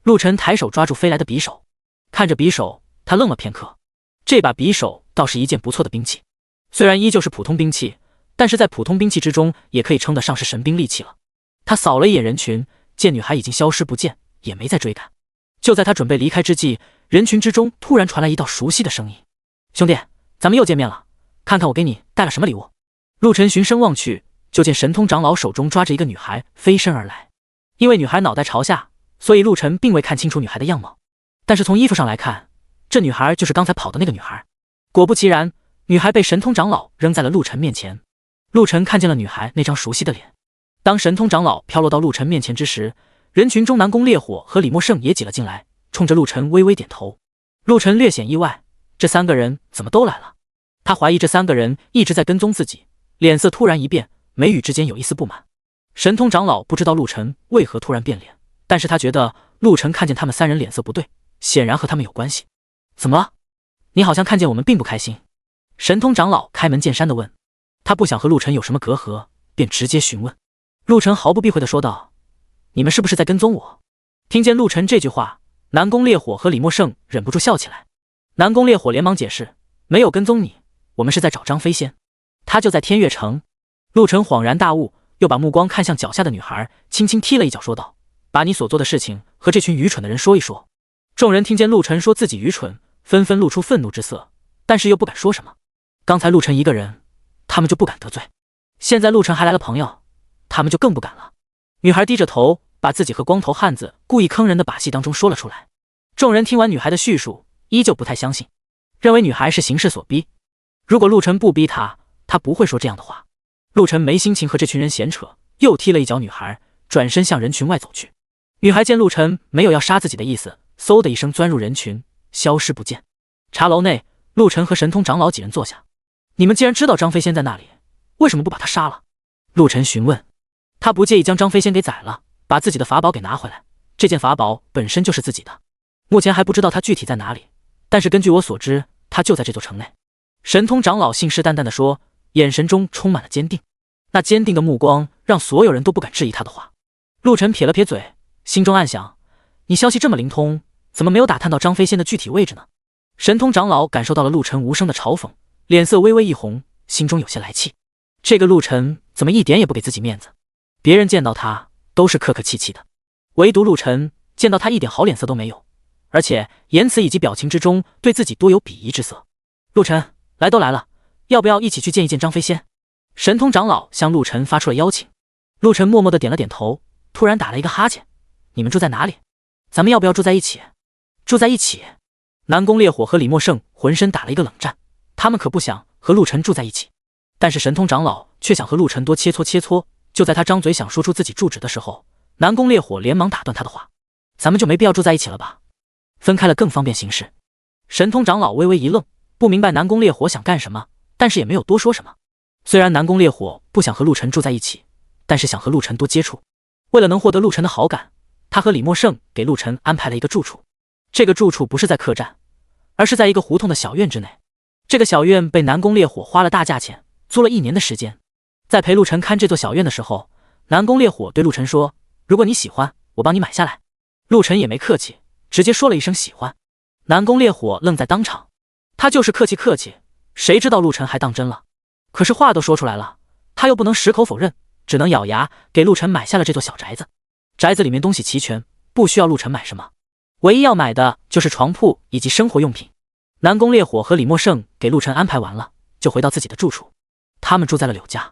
陆晨抬手抓住飞来的匕首，看着匕首，他愣了片刻。这把匕首倒是一件不错的兵器，虽然依旧是普通兵器，但是在普通兵器之中也可以称得上是神兵利器了。他扫了一眼人群，见女孩已经消失不见，也没再追赶。就在他准备离开之际，人群之中突然传来一道熟悉的声音：“兄弟，咱们又见面了，看看我给你带了什么礼物。”陆晨循声望去，就见神通长老手中抓着一个女孩飞身而来。因为女孩脑袋朝下，所以陆晨并未看清楚女孩的样貌，但是从衣服上来看，这女孩就是刚才跑的那个女孩。果不其然，女孩被神通长老扔在了陆晨面前。陆晨看见了女孩那张熟悉的脸。当神通长老飘落到陆晨面前之时，人群中南宫烈火和李默胜也挤了进来，冲着陆晨微微点头。陆晨略显意外，这3个人怎么都来了？他怀疑这3个人一直在跟踪自己，脸色突然一变，眉宇之间有一丝不满。神通长老不知道陆晨为何突然变脸，但是他觉得陆晨看见他们3人脸色不对，显然和他们有关系。怎么了？你好像看见我们并不开心。神通长老开门见山地问。他不想和陆晨有什么隔阂，便直接询问。陆晨毫不避讳地说道：你们是不是在跟踪我？听见陆晨这句话，南宫烈火和李默胜忍不住笑起来。南宫烈火连忙解释：没有跟踪你，我们是在找张飞仙，他就在天悦城。陆晨恍然大悟，又把目光看向脚下的女孩，轻轻踢了一脚，说道：把你所做的事情和这群愚蠢的人说一说。众人听见陆晨说自己愚蠢，纷纷露出愤怒之色，但是又不敢说什么。刚才陆晨一个人，他们就不敢得罪，现在陆晨还来了朋友，他们就更不敢了。女孩低着头，把自己和光头汉子故意坑人的把戏当中说了出来。众人听完女孩的叙述，依旧不太相信，认为女孩是形势所逼。如果陆晨不逼她，她不会说这样的话。陆晨没心情和这群人闲扯，又踢了一脚女孩，转身向人群外走去。女孩见陆晨没有要杀自己的意思，嗖的一声钻入人群，消失不见。茶楼内，陆晨和神通长老几人坐下。你们既然知道张飞仙在那里，为什么不把他杀了？陆晨询问。他不介意将张飞仙给宰了，把自己的法宝给拿回来，这件法宝本身就是自己的。目前还不知道他具体在哪里，但是根据我所知，他就在这座城内。神通长老信誓旦旦地说，眼神中充满了坚定。那坚定的目光让所有人都不敢质疑他的话。陆晨撇了撇嘴，心中暗想，你消息这么灵通，怎么没有打探到张飞仙的具体位置呢？神通长老感受到了陆晨无声的嘲讽，脸色微微一红，心中有些来气。这个陆晨怎么一点也不给自己面子？别人见到他都是客客气气的，唯独陆晨见到他一点好脸色都没有，而且言辞以及表情之中对自己多有鄙夷之色。陆晨，来都来了，要不要一起去见一见张飞仙？神通长老向陆晨发出了邀请。陆晨默默地点了点头，突然打了一个哈欠。你们住在哪里？咱们要不要住在一起？住在一起？南宫烈火和李默胜浑身打了一个冷战，他们可不想和陆晨住在一起，但是神通长老却想和陆晨多切磋切磋。就在他张嘴想说出自己住址的时候，南宫烈火连忙打断他的话：咱们就没必要住在一起了吧？分开了更方便行事。神通长老微微一愣，不明白南宫烈火想干什么，但是也没有多说什么。虽然南宫烈火不想和陆晨住在一起，但是想和陆晨多接触。为了能获得陆晨的好感，他和李默胜给陆晨安排了一个住处。这个住处不是在客栈，而是在一个胡同的小院之内。这个小院被南宫烈火花了大价钱租了1年的时间。在陪陆晨看这座小院的时候，南宫烈火对陆晨说：如果你喜欢，我帮你买下来。陆晨也没客气，直接说了一声喜欢。南宫烈火愣在当场，他就是客气客气，谁知道陆晨还当真了。可是话都说出来了，他又不能矢口否认，只能咬牙给陆晨买下了这座小宅子。宅子里面东西齐全，不需要陆晨买什么，唯一要买的就是床铺以及生活用品。南宫烈火和李默胜给陆晨安排完了，就回到自己的住处。他们住在了柳家。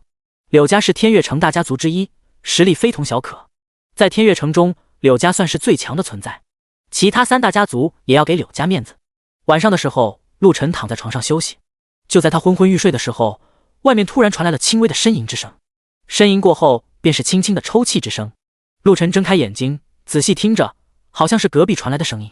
柳家是天悦城大家族之一，实力非同小可。在天悦城中，柳家算是最强的存在，其他3大家族也要给柳家面子。晚上的时候，陆晨躺在床上休息，就在他昏昏欲睡的时候，外面突然传来了轻微的呻吟之声，呻吟过后便是轻轻的抽泣之声。陆晨睁开眼睛，仔细听着，好像是隔壁传来的声音。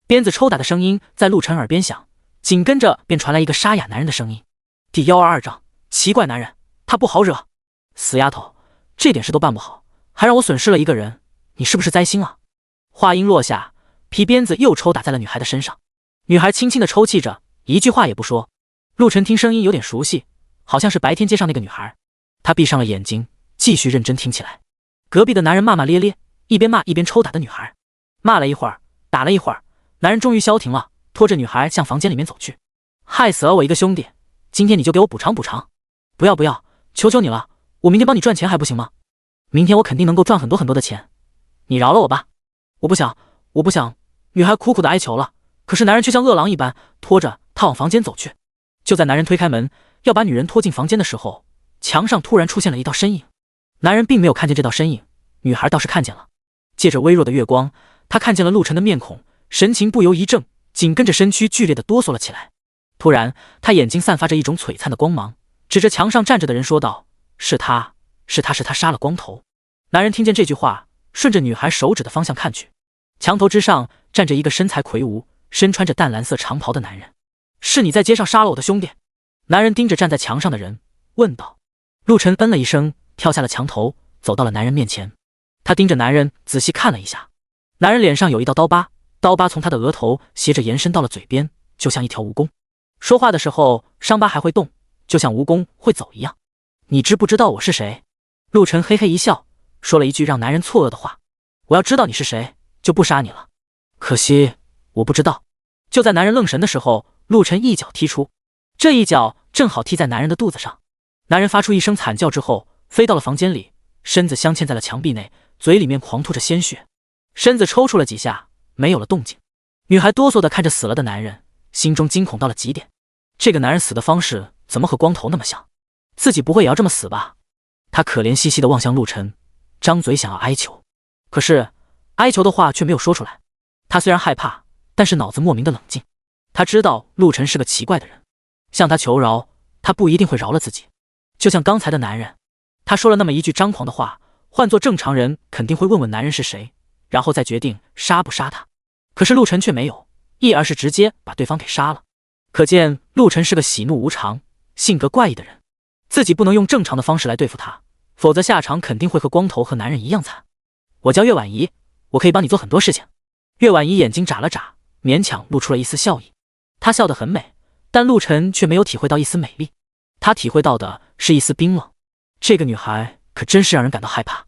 鞭子抽打的声音在陆晨耳边响，紧跟着便传来一个沙哑男人的声音：第122章，奇怪男人，他不好惹。死丫头，这点事都办不好，还让我损失了一个人，你是不是灾星啊？话音落下，皮鞭子又抽打在了女孩的身上。女孩轻轻的抽泣着，一句话也不说。陆晨听声音有点熟悉，好像是白天街上那个女孩。他闭上了眼睛，继续认真听起来。隔壁的男人骂骂咧咧，一边骂一边抽打的女孩。骂了一会儿，打了一会儿，男人终于消停了，拖着女孩向房间里面走去。害死了我一个兄弟，今天你就给我补偿补偿。不要不要，求求你了，我明天帮你赚钱还不行吗？明天我肯定能够赚很多很多的钱，你饶了我吧。我不想，我不想。女孩苦苦的哀求了，可是男人却像饿狼一般拖着她往房间走去。就在男人推开门要把女人拖进房间的时候，墙上突然出现了一道身影。男人并没有看见这道身影，女孩倒是看见了。借着微弱的月光，她看见了陆晨的面孔，神情不由一怔，紧跟着身躯剧烈的哆嗦了起来。突然，他眼睛散发着一种璀璨的光芒，指着墙上站着的人说道：“是他，是他杀了光头。”男人听见这句话，顺着女孩手指的方向看去，墙头之上站着一个身材魁梧、身穿着淡蓝色长袍的男人。“是你在街上杀了我的兄弟？”男人盯着站在墙上的人问道。陆晨嗯了一声，跳下了墙头，走到了男人面前。他盯着男人仔细看了一下，男人脸上有一道刀疤，刀疤从他的额头斜着延伸到了嘴边，就像一条蜈蚣。说话的时候，伤疤还会动，就像蜈蚣会走一样。“你知不知道我是谁？”陆晨嘿嘿一笑，说了一句让男人错愕的话：“我要知道你是谁，就不杀你了。可惜我不知道。”就在男人愣神的时候，陆晨一脚踢出，这一脚正好踢在男人的肚子上。男人发出一声惨叫之后，飞到了房间里，身子镶嵌在了墙壁内，嘴里面狂吐着鲜血，身子抽搐了几下，没有了动静。女孩哆嗦地看着死了的男人，心中惊恐到了极点。这个男人死的方式怎么和光头那么像？自己不会也要这么死吧？她可怜兮兮地望向陆晨，张嘴想要哀求，可是哀求的话却没有说出来。她虽然害怕，但是脑子莫名的冷静。她知道陆晨是个奇怪的人，向他求饶，他不一定会饶了自己。就像刚才的男人，他说了那么一句张狂的话，换做正常人肯定会问问男人是谁，然后再决定杀不杀他。可是陆晨却没有，而是直接把对方给杀了。可见陆晨是个喜怒无常、性格怪异的人，自己不能用正常的方式来对付他，否则下场肯定会和光头和男人一样惨。“我叫岳婉仪，我可以帮你做很多事情。”岳婉仪眼睛眨了眨，勉强露出了一丝笑意。她笑得很美，但陆晨却没有体会到一丝美丽，他体会到的是一丝冰冷。这个女孩可真是让人感到害怕。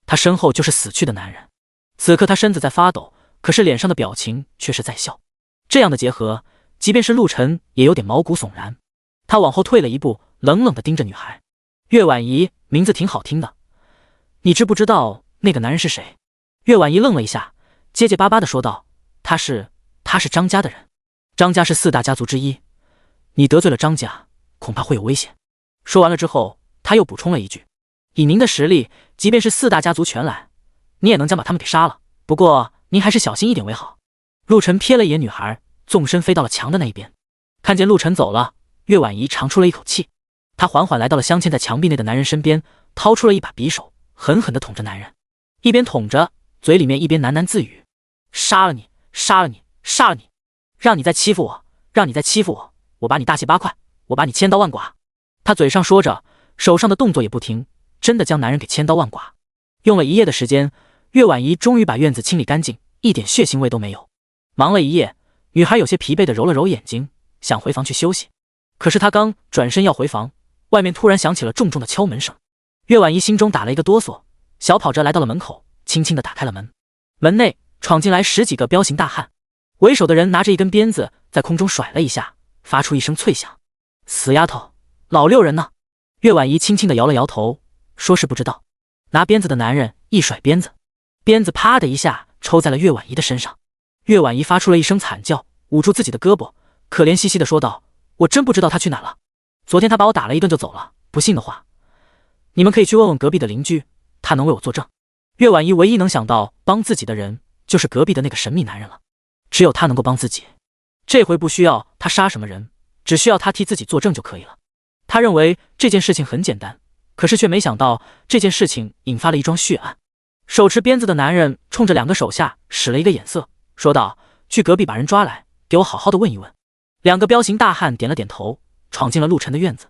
她身后就是死去的男人，此刻他身子在发抖，可是脸上的表情却是在笑。这样的结合，即便是陆晨也有点毛骨悚然。他往后退了一步，冷冷地盯着女孩。“岳婉仪，名字挺好听的，你知不知道那个男人是谁？”岳婉仪愣了一下，结结巴巴地说道：“他是张家的人，张家是4大家族之一，你得罪了张家，恐怕会有危险。”说完了之后，他又补充了一句：“以您的实力，即便是4大家族全来，你也能将把他们给杀了。不过您还是小心一点为好。”陆晨瞥了一眼女孩，纵身飞到了墙的那一边。看见陆晨走了，岳婉仪长出了一口气。她缓缓来到了镶嵌在墙壁内的男人身边，掏出了一把匕首，狠狠地捅着男人，一边捅着，嘴里面一边喃喃自语：“杀了你，杀了你，杀了你！让你再欺负我，让你再欺负我，我把你大卸8块，我把你千刀万剐。”他嘴上说着，手上的动作也不停，真的将男人给千刀万剐。用了一夜的时间，岳婉仪终于把院子清理干净，一点血腥味都没有。忙了一夜，女孩有些疲惫地揉了揉眼睛，想回房去休息。可是她刚转身要回房，外面突然响起了重重的敲门声。岳婉仪心中打了一个哆嗦，小跑着来到了门口，轻轻地打开了门。门内闯进来10几个彪形大汉，为首的人拿着一根鞭子在空中甩了一下，发出一声脆响。“死丫头，老6人呢？”岳婉仪轻轻地摇了摇头，说是不知道。拿鞭子的男人一甩鞭子，鞭子啪的一下抽在了岳婉仪的身上。岳婉仪发出了一声惨叫，捂住自己的胳膊，可怜兮兮地说道：“我真不知道他去哪了。昨天他把我打了一顿就走了，不信的话，你们可以去问问隔壁的邻居，他能为我作证。”岳婉仪唯一能想到帮自己的人，就是隔壁的那个神秘男人了。只有他能够帮自己，这回不需要他杀什么人，只需要他替自己作证就可以了。他认为这件事情很简单，可是却没想到这件事情引发了一桩血案。手持鞭子的男人冲着2个手下使了一个眼色，说道：“去隔壁把人抓来，给我好好的问一问。”2个彪形大汉点了点头，闯进了陆晨的院子。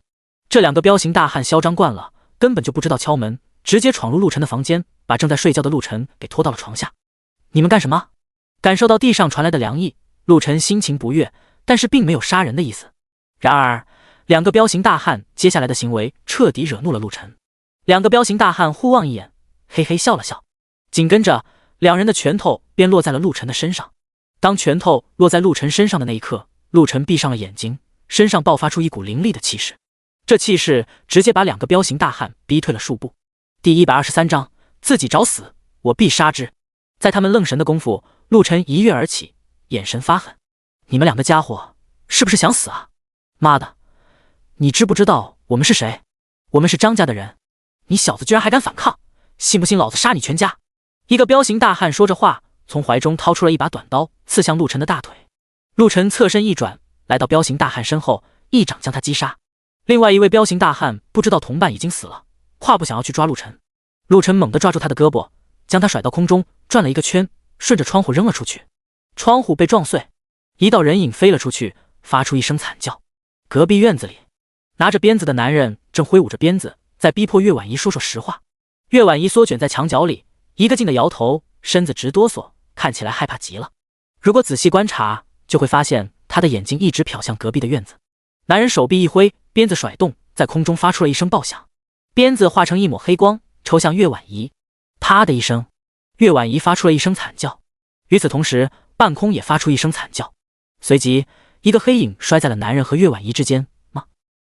这2个彪形大汉嚣张惯了，根本就不知道敲门，直接闯入陆晨的房间，把正在睡觉的陆晨给拖到了床下。“你们干什么？”感受到地上传来的凉意，陆晨心情不悦，但是并没有杀人的意思。然而2个彪形大汉接下来的行为彻底惹怒了陆晨。2个彪形大汉互望一眼，嘿嘿笑了笑，紧跟着2人的拳头便落在了陆晨的身上。当拳头落在陆晨身上的那一刻，陆晨闭上了眼睛，身上爆发出一股凌厉的气势，这气势直接把2个彪形大汉逼退了数步。第123章，自己找死，我必杀之。在他们愣神的功夫，陆晨一跃而起，眼神发狠：“你们2个家伙是不是想死啊？妈的，你知不知道我们是谁？我们是张家的人，你小子居然还敢反抗，信不信老子杀你全家？”一个彪形大汉说着话，从怀中掏出了一把短刀，刺向陆晨的大腿。陆晨侧身一转，来到彪形大汉身后，一掌将他击杀。另外一位彪形大汉不知道同伴已经死了，跨步想要去抓陆晨。陆晨猛地抓住他的胳膊，将他甩到空中，转了一个圈，顺着窗户扔了出去。窗户被撞碎，一道人影飞了出去，发出一声惨叫。隔壁院子里，拿着鞭子的男人正挥舞着鞭子，在逼迫岳婉仪说实话。岳婉仪缩卷在墙角里，一个劲地摇头，身子直哆嗦，看起来害怕极了。如果仔细观察，就会发现他的眼睛一直瞟向隔壁的院子。男人手臂一挥，鞭子甩动，在空中发出了一声爆响，鞭子化成一抹黑光，抽向岳婉仪。啪的一声，岳婉仪发出了一声惨叫。与此同时，半空也发出一声惨叫。随即，一个黑影摔在了男人和岳婉仪之间。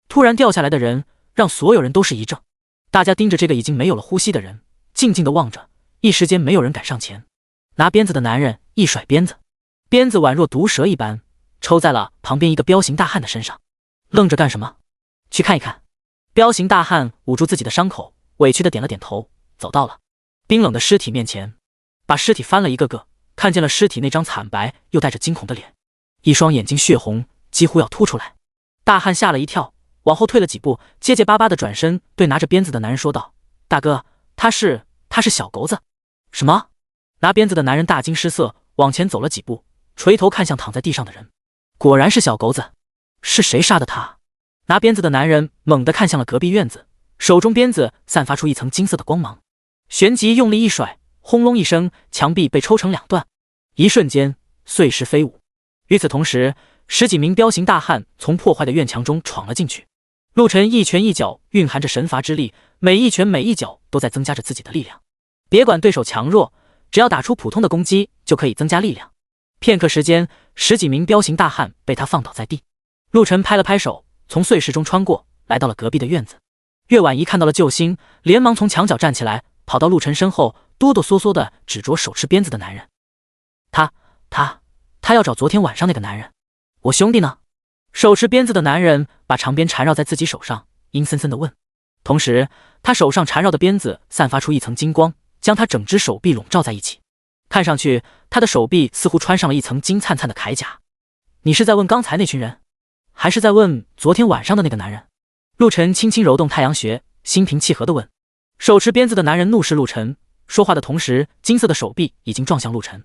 突然掉下来的人让所有人都是一怔，大家盯着这个已经没有了呼吸的人，静静地望着，一时间没有人敢上前。拿鞭子的男人一甩鞭子，鞭子宛若毒蛇一般抽在了旁边一个彪形大汉的身上。愣着干什么？去看一看。彪形大汉捂住自己的伤口，委屈地点了点头，走到了冰冷的尸体面前，把尸体翻了一个个，看见了尸体那张惨白又带着惊恐的脸，一双眼睛血红，几乎要凸出来。大汉吓了一跳，往后退了几步，结结巴巴地转身对拿着鞭子的男人说道：“大哥，他是小狗子。”什么？拿鞭子的男人大惊失色，往前走了几步，垂头看向躺在地上的人，果然是小狗子。是谁杀的他？拿鞭子的男人猛地看向了隔壁院子，手中鞭子散发出一层金色的光芒，旋即用力一甩，轰隆一声，墙壁被抽成两段，一瞬间碎石飞舞。与此同时，10几名彪形大汉从破坏的院墙中闯了进去。陆晨一拳一脚蕴含着神罚之力，每一拳每一脚都在增加着自己的力量。别管对手强弱，只要打出普通的攻击就可以增加力量。片刻时间，10几名彪形大汉被他放倒在地。陆晨拍了拍手，从碎石中穿过，来到了隔壁的院子。岳婉仪看到了救星，连忙从墙角站起来，跑到陆晨身后，哆哆嗦嗦地指着手持鞭子的男人：“他要找昨天晚上那个男人。我兄弟呢？”手持鞭子的男人把长鞭缠绕在自己手上，阴森森地问。同时，他手上缠绕的鞭子散发出一层金光，将他整只手臂笼罩在一起。看上去，他的手臂似乎穿上了一层金灿灿的铠甲。你是在问刚才那群人，还是在问昨天晚上的那个男人？陆晨轻轻揉动太阳穴，心平气和地问。手持鞭子的男人怒视陆晨，说话的同时，金色的手臂已经撞向陆晨。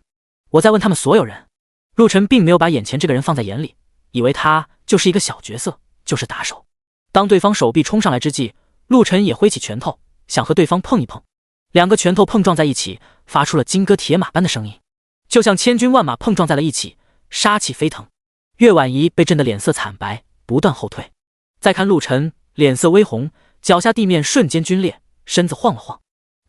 我在问他们所有人。陆晨并没有把眼前这个人放在眼里，以为他就是一个小角色，就是打手。当对方手臂冲上来之际，陆晨也挥起拳头，想和对方碰一碰。两个拳头碰撞在一起，发出了金戈铁马般的声音，就像千军万马碰撞在了一起，杀气飞腾。岳婉仪被震得脸色惨白，不断后退。再看陆晨，脸色微红，脚下地面瞬间皲裂，身子晃了晃。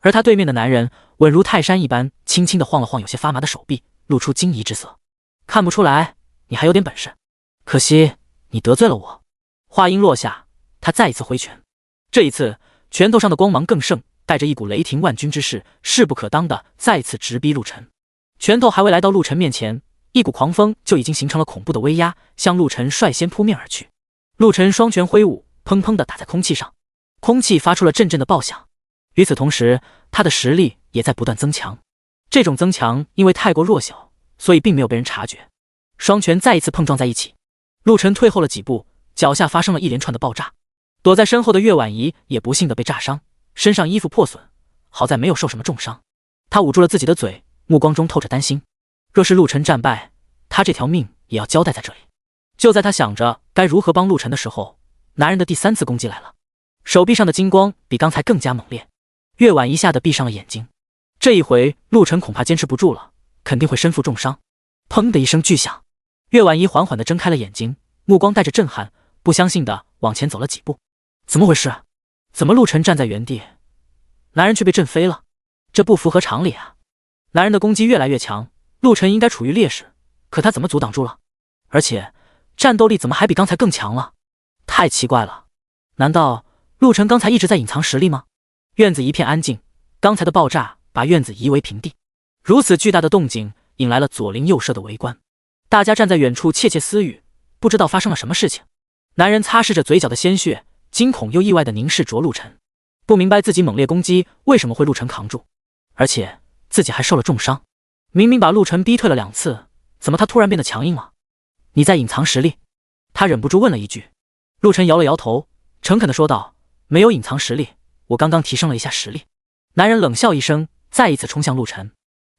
而他对面的男人稳如泰山一般，轻轻地晃了晃有些发麻的手臂，露出惊疑之色。看不出来你还有点本事，可惜你得罪了我。话音落下，他再一次挥拳，这一次拳头上的光芒更盛，带着一股雷霆万钧之势，势不可当的再次直逼陆晨。拳头还未来到陆晨面前，一股狂风就已经形成了恐怖的威压，向陆晨率先扑面而去。陆晨双拳挥舞，砰砰地打在空气上，空气发出了阵阵的爆响。与此同时，他的实力也在不断增强。这种增强因为太过弱小，所以并没有被人察觉。双拳再一次碰撞在一起，陆晨退后了几步，脚下发生了一连串的爆炸。躲在身后的岳婉仪也不幸地被炸伤，身上衣服破损，好在没有受什么重伤。他捂住了自己的嘴，目光中透着担心。若是陆晨战败，他这条命也要交代在这里。就在他想着该如何帮陆晨的时候，男人的第3次攻击来了，手臂上的金光比刚才更加猛烈。岳婉仪吓得闭上了眼睛。这一回陆晨恐怕坚持不住了，肯定会身负重伤。砰的一声巨响，岳婉仪缓缓地睁开了眼睛，目光带着震撼，不相信地往前走了几步。怎么回事？怎么陆晨站在原地，男人却被震飞了？这不符合常理啊！男人的攻击越来越强，陆晨应该处于劣势，可他怎么阻挡住了？而且战斗力怎么还比刚才更强了？太奇怪了！难道陆晨刚才一直在隐藏实力吗？院子一片安静，刚才的爆炸把院子夷为平地。如此巨大的动静引来了左邻右舍的围观，大家站在远处窃窃私语，不知道发生了什么事情。男人擦拭着嘴角的鲜血，惊恐又意外地凝视着陆晨，不明白自己猛烈攻击为什么会陆晨扛住，而且自己还受了重伤。明明把陆晨逼退了2次，怎么他突然变得强硬了？你在隐藏实力？他忍不住问了一句。陆晨摇了摇头，诚恳地说道：没有隐藏实力，我刚刚提升了一下实力。男人冷笑一声，再一次冲向陆晨。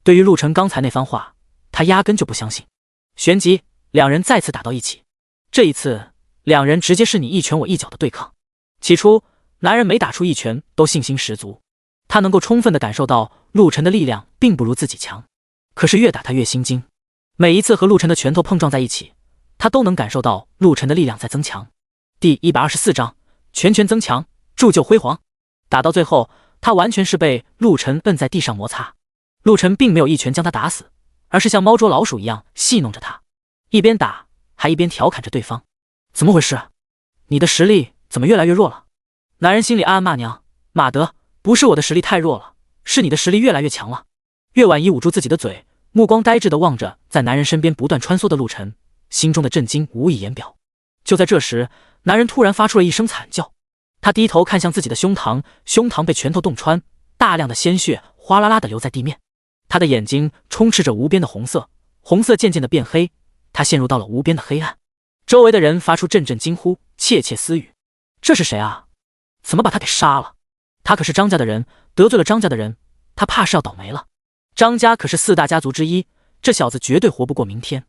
对于陆晨刚才那番话，他压根就不相信。旋即，两人再次打到一起。这一次，两人直接是你一拳我一脚的对抗。起初，男人每打出一拳都信心十足，他能够充分地感受到陆晨的力量并不如自己强。可是越打他越心惊，每一次和陆晨的拳头碰撞在一起，他都能感受到陆晨的力量在增强。第124章，拳拳增强，铸就辉煌。打到最后，他完全是被陆晨摁在地上摩擦。陆晨并没有一拳将他打死，而是像猫捉老鼠一样戏弄着他，一边打还一边调侃着对方。怎么回事？你的实力怎么越来越弱了？男人心里暗暗骂娘，马德，不是我的实力太弱了，是你的实力越来越强了。岳婉仪捂住自己的嘴，目光呆滞地望着在男人身边不断穿梭的陆晨，心中的震惊无以言表。就在这时，男人突然发出了一声惨叫，他低头看向自己的胸膛，胸膛被拳头洞穿，大量的鲜血哗啦啦地流在地面。他的眼睛充斥着无边的红色，红色渐渐地变黑，他陷入到了无边的黑暗。周围的人发出阵阵惊呼，窃窃私语：这是谁啊？怎么把他给杀了？他可是张家的人，得罪了张家的人，他怕是要倒霉了。张家可是4大家族之一，这小子绝对活不过明天。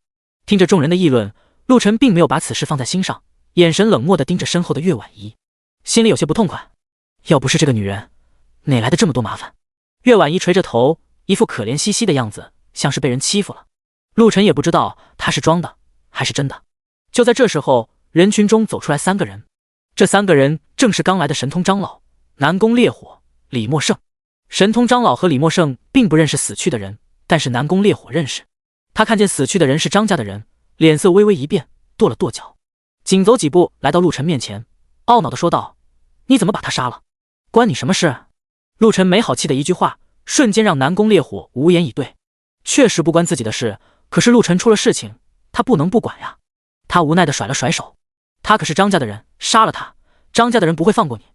听着众人的议论，陆晨并没有把此事放在心上，眼神冷漠地盯着身后的岳婉仪，心里有些不痛快。要不是这个女人，哪来的这么多麻烦？岳婉仪垂着头，一副可怜兮兮的样子，像是被人欺负了。陆晨也不知道她是装的还是真的。就在这时候，人群中走出来3个人，这3个人正是刚来的神通长老、南宫烈火、李默胜。神通长老和李默胜并不认识死去的人，但是南宫烈火认识。他看见死去的人是张家的人，脸色微微一变，跺了跺脚，紧走几步来到陆晨面前，懊恼地说道：你怎么把他杀了？关你什么事？陆晨没好气的一句话，瞬间让南宫烈火无言以对。确实不关自己的事，可是陆晨出了事情，他不能不管呀。他无奈地甩了甩手，他可是张家的人，杀了他，张家的人不会放过你，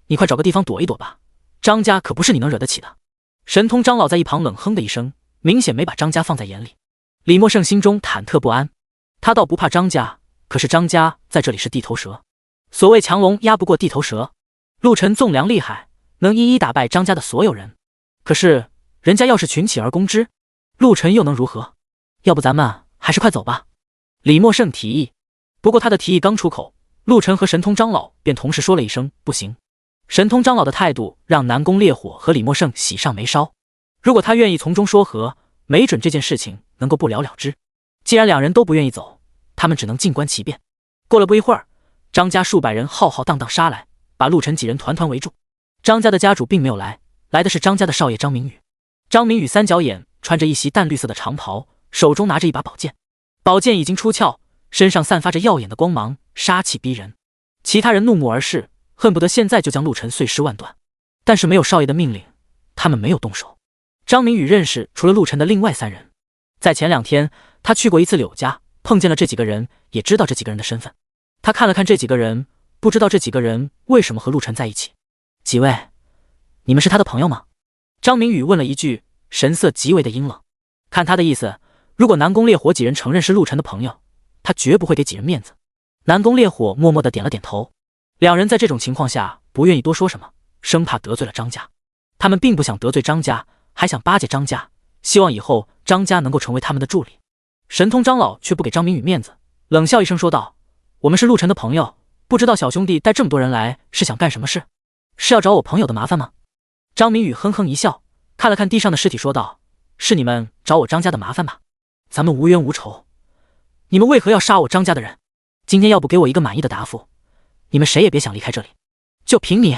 你快找个地方躲一躲吧，张家可不是你能惹得起的。神通长老在一旁冷哼的一声，明显没把张家放在眼里。李默胜心中忐忑不安，他倒不怕张家，可是张家在这里是地头蛇。所谓强龙压不过地头蛇，陆晨纵良厉害，能一一打败张家的所有人，可是人家要是群起而攻之，陆晨又能如何？要不咱们还是快走吧。李默胜提议，不过他的提议刚出口，陆晨和神通长老便同时说了一声不行。神通长老的态度让南宫烈火和李默胜喜上眉梢，如果他愿意从中说和，没准这件事情能够不了了之。既然两人都不愿意走，他们只能静观其变。过了不一会儿，张家数百人浩浩荡荡杀来，把陆晨几人团团围住。张家的家主并没有来，来的是张家的少爷张明宇。张明宇三角眼，穿着一袭淡绿色的长袍，手中拿着一把宝剑，宝剑已经出鞘，身上散发着耀眼的光芒，杀气逼人。其他人怒目而视，恨不得现在就将陆晨碎尸万段，但是没有少爷的命令，他们没有动手。张明宇认识除了陆晨的另外3人，在前2天他去过一次柳家，碰见了这几个人，也知道这几个人的身份。他看了看这几个人，不知道这几个人为什么和陆晨在一起。几位，你们是他的朋友吗？张明宇问了一句，神色极为的阴冷。看他的意思，如果南宫烈火几人承认是陆晨的朋友，他绝不会给几人面子。南宫烈火默默地点了点头。两人在这种情况下不愿意多说什么，生怕得罪了张家。他们并不想得罪张家，还想巴结张家，希望以后张家能够成为他们的助理。神通长老却不给张明宇面子，冷笑一声说道：我们是陆晨的朋友，不知道小兄弟带这么多人来是想干什么事？是要找我朋友的麻烦吗？张明宇哼哼一笑，看了看地上的尸体说道：是你们找我张家的麻烦吧？咱们无冤无仇，你们为何要杀我张家的人？今天要不给我一个满意的答复，你们谁也别想离开这里。就凭你！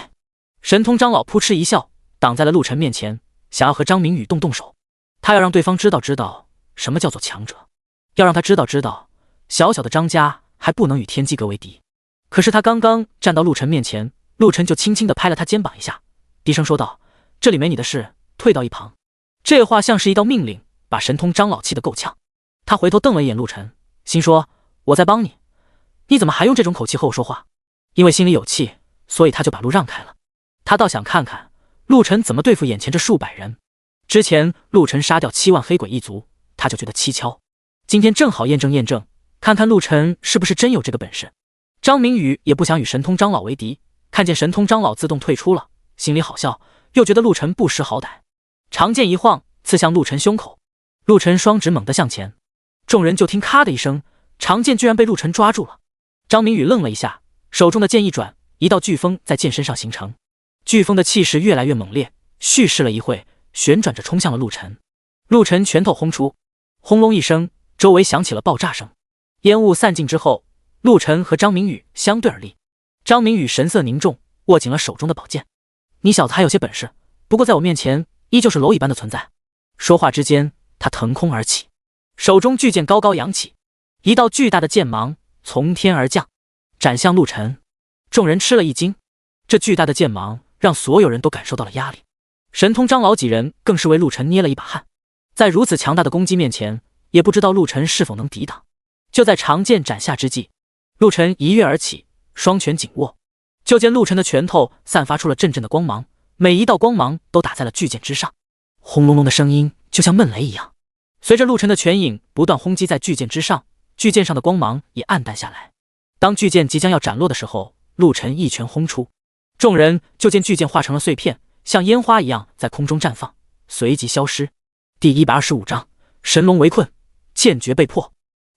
神通长老扑哧一笑，挡在了陆晨面前，想要和张明宇动手。他要让对方知道什么叫做强者，要让他知道小小的张家还不能与天机阁为敌。可是他刚刚站到陆晨面前，陆晨就轻轻地拍了他肩膀一下，低声说道：这里没你的事，退到一旁。这话像是一道命令，把神通长老气得够呛。他回头瞪了一眼陆晨，心说：我在帮你，你怎么还用这种口气和我说话？因为心里有气，所以他就把路让开了。他倒想看看陆晨怎么对付眼前这数百人。之前陆晨杀掉7万黑鬼一族，他就觉得蹊跷，今天正好验证看看陆晨是不是真有这个本事。张明宇也不想与神通长老为敌，看见神通长老自动退出了，心里好笑，又觉得陆晨不识好歹，长剑一晃，刺向陆晨胸口。陆晨双指猛地向前，众人就听咔的一声，长剑居然被陆晨抓住了。张明宇愣了一下，手中的剑一转，一道飓风在剑身上形成，飓风的气势越来越猛烈，蓄势了一会，旋转着冲向了陆晨。陆晨拳头轰出，轰隆一声，周围响起了爆炸声。烟雾散尽之后，陆晨和张明宇相对而立。张明宇神色凝重，握紧了手中的宝剑。你小子还有些本事，不过在我面前依旧是蝼蚁般的存在。说话之间，他腾空而起，手中巨剑高高扬起，一道巨大的剑芒从天而降，斩向陆晨。众人吃了一惊，这巨大的剑芒让所有人都感受到了压力。神通长老几人更是为陆晨捏了一把汗，在如此强大的攻击面前，也不知道陆晨是否能抵挡。就在长剑斩下之际，陆晨一跃而起，双拳紧握，就见陆晨的拳头散发出了阵阵的光芒，每一道光芒都打在了巨剑之上，轰隆隆的声音就像闷雷一样。随着陆晨的拳影不断轰击在巨剑之上，巨剑上的光芒也暗淡下来。当巨剑即将要斩落的时候，陆晨一拳轰出，众人就见巨剑化成了碎片，像烟花一样在空中绽放，随即消失。第125章神龙围困，剑诀被破。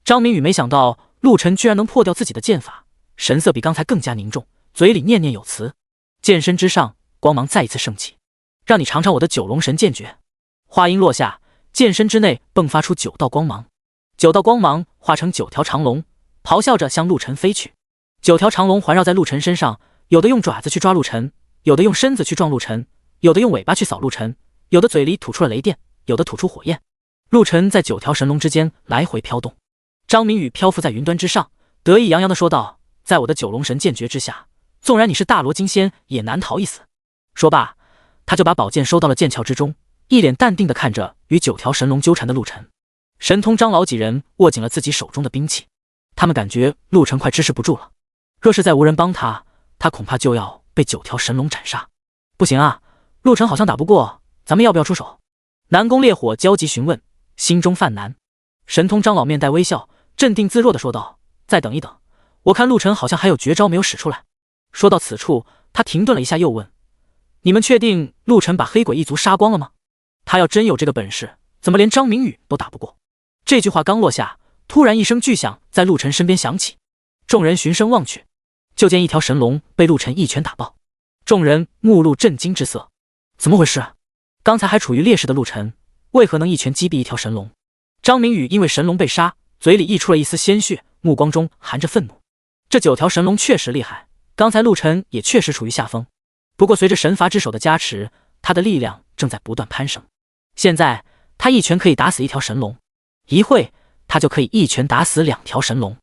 张明宇没想到陆晨居然能破掉自己的剑法，神色比刚才更加凝重，嘴里念念有词。剑身之上光芒再一次升起，让你尝尝我的九龙神剑诀。话音落下，剑身之内迸发出9道光芒，9道光芒化成9条长龙，咆哮着向陆晨飞去。9条长龙环绕在陆晨身上，有的用爪子去抓陆晨，有的用身子去撞陆晨，有的用尾巴去扫陆晨，有的嘴里吐出了雷电，有的吐出火焰。陆晨在9条神龙之间来回飘动。张明宇漂浮在云端之上，得意洋洋地说道：在我的九龙神剑诀之下，纵然你是大罗金仙，也难逃一死。说罢，他就把宝剑收到了剑鞘之中，一脸淡定地看着与9条神龙纠缠的陆晨。神通长老几人握紧了自己手中的兵器，他们感觉陆晨快支持不住了，若是再无人帮他，他恐怕就要被9条神龙斩杀。不行啊，陆晨好像打不过，咱们要不要出手？南宫烈火焦急询问，心中犯难。神通长老面带微笑，镇定自若地说道：再等一等，我看陆晨好像还有绝招没有使出来。说到此处，他停顿了一下，又问：你们确定陆晨把黑鬼一族杀光了吗？他要真有这个本事，怎么连张明宇都打不过？这句话刚落下，突然一声巨响在陆晨身边响起，众人循声望去，就见一条神龙被陆晨一拳打爆。众人目露震惊之色，怎么回事？刚才还处于劣势的陆晨，为何能一拳击毙一条神龙？张明宇因为神龙被杀，嘴里溢出了一丝鲜血，目光中含着愤怒。这9条神龙确实厉害，刚才陆晨也确实处于下风，不过随着神罚之手的加持，他的力量正在不断攀升。现在他一拳可以打死1条神龙，一会他就可以一拳打死2条神龙。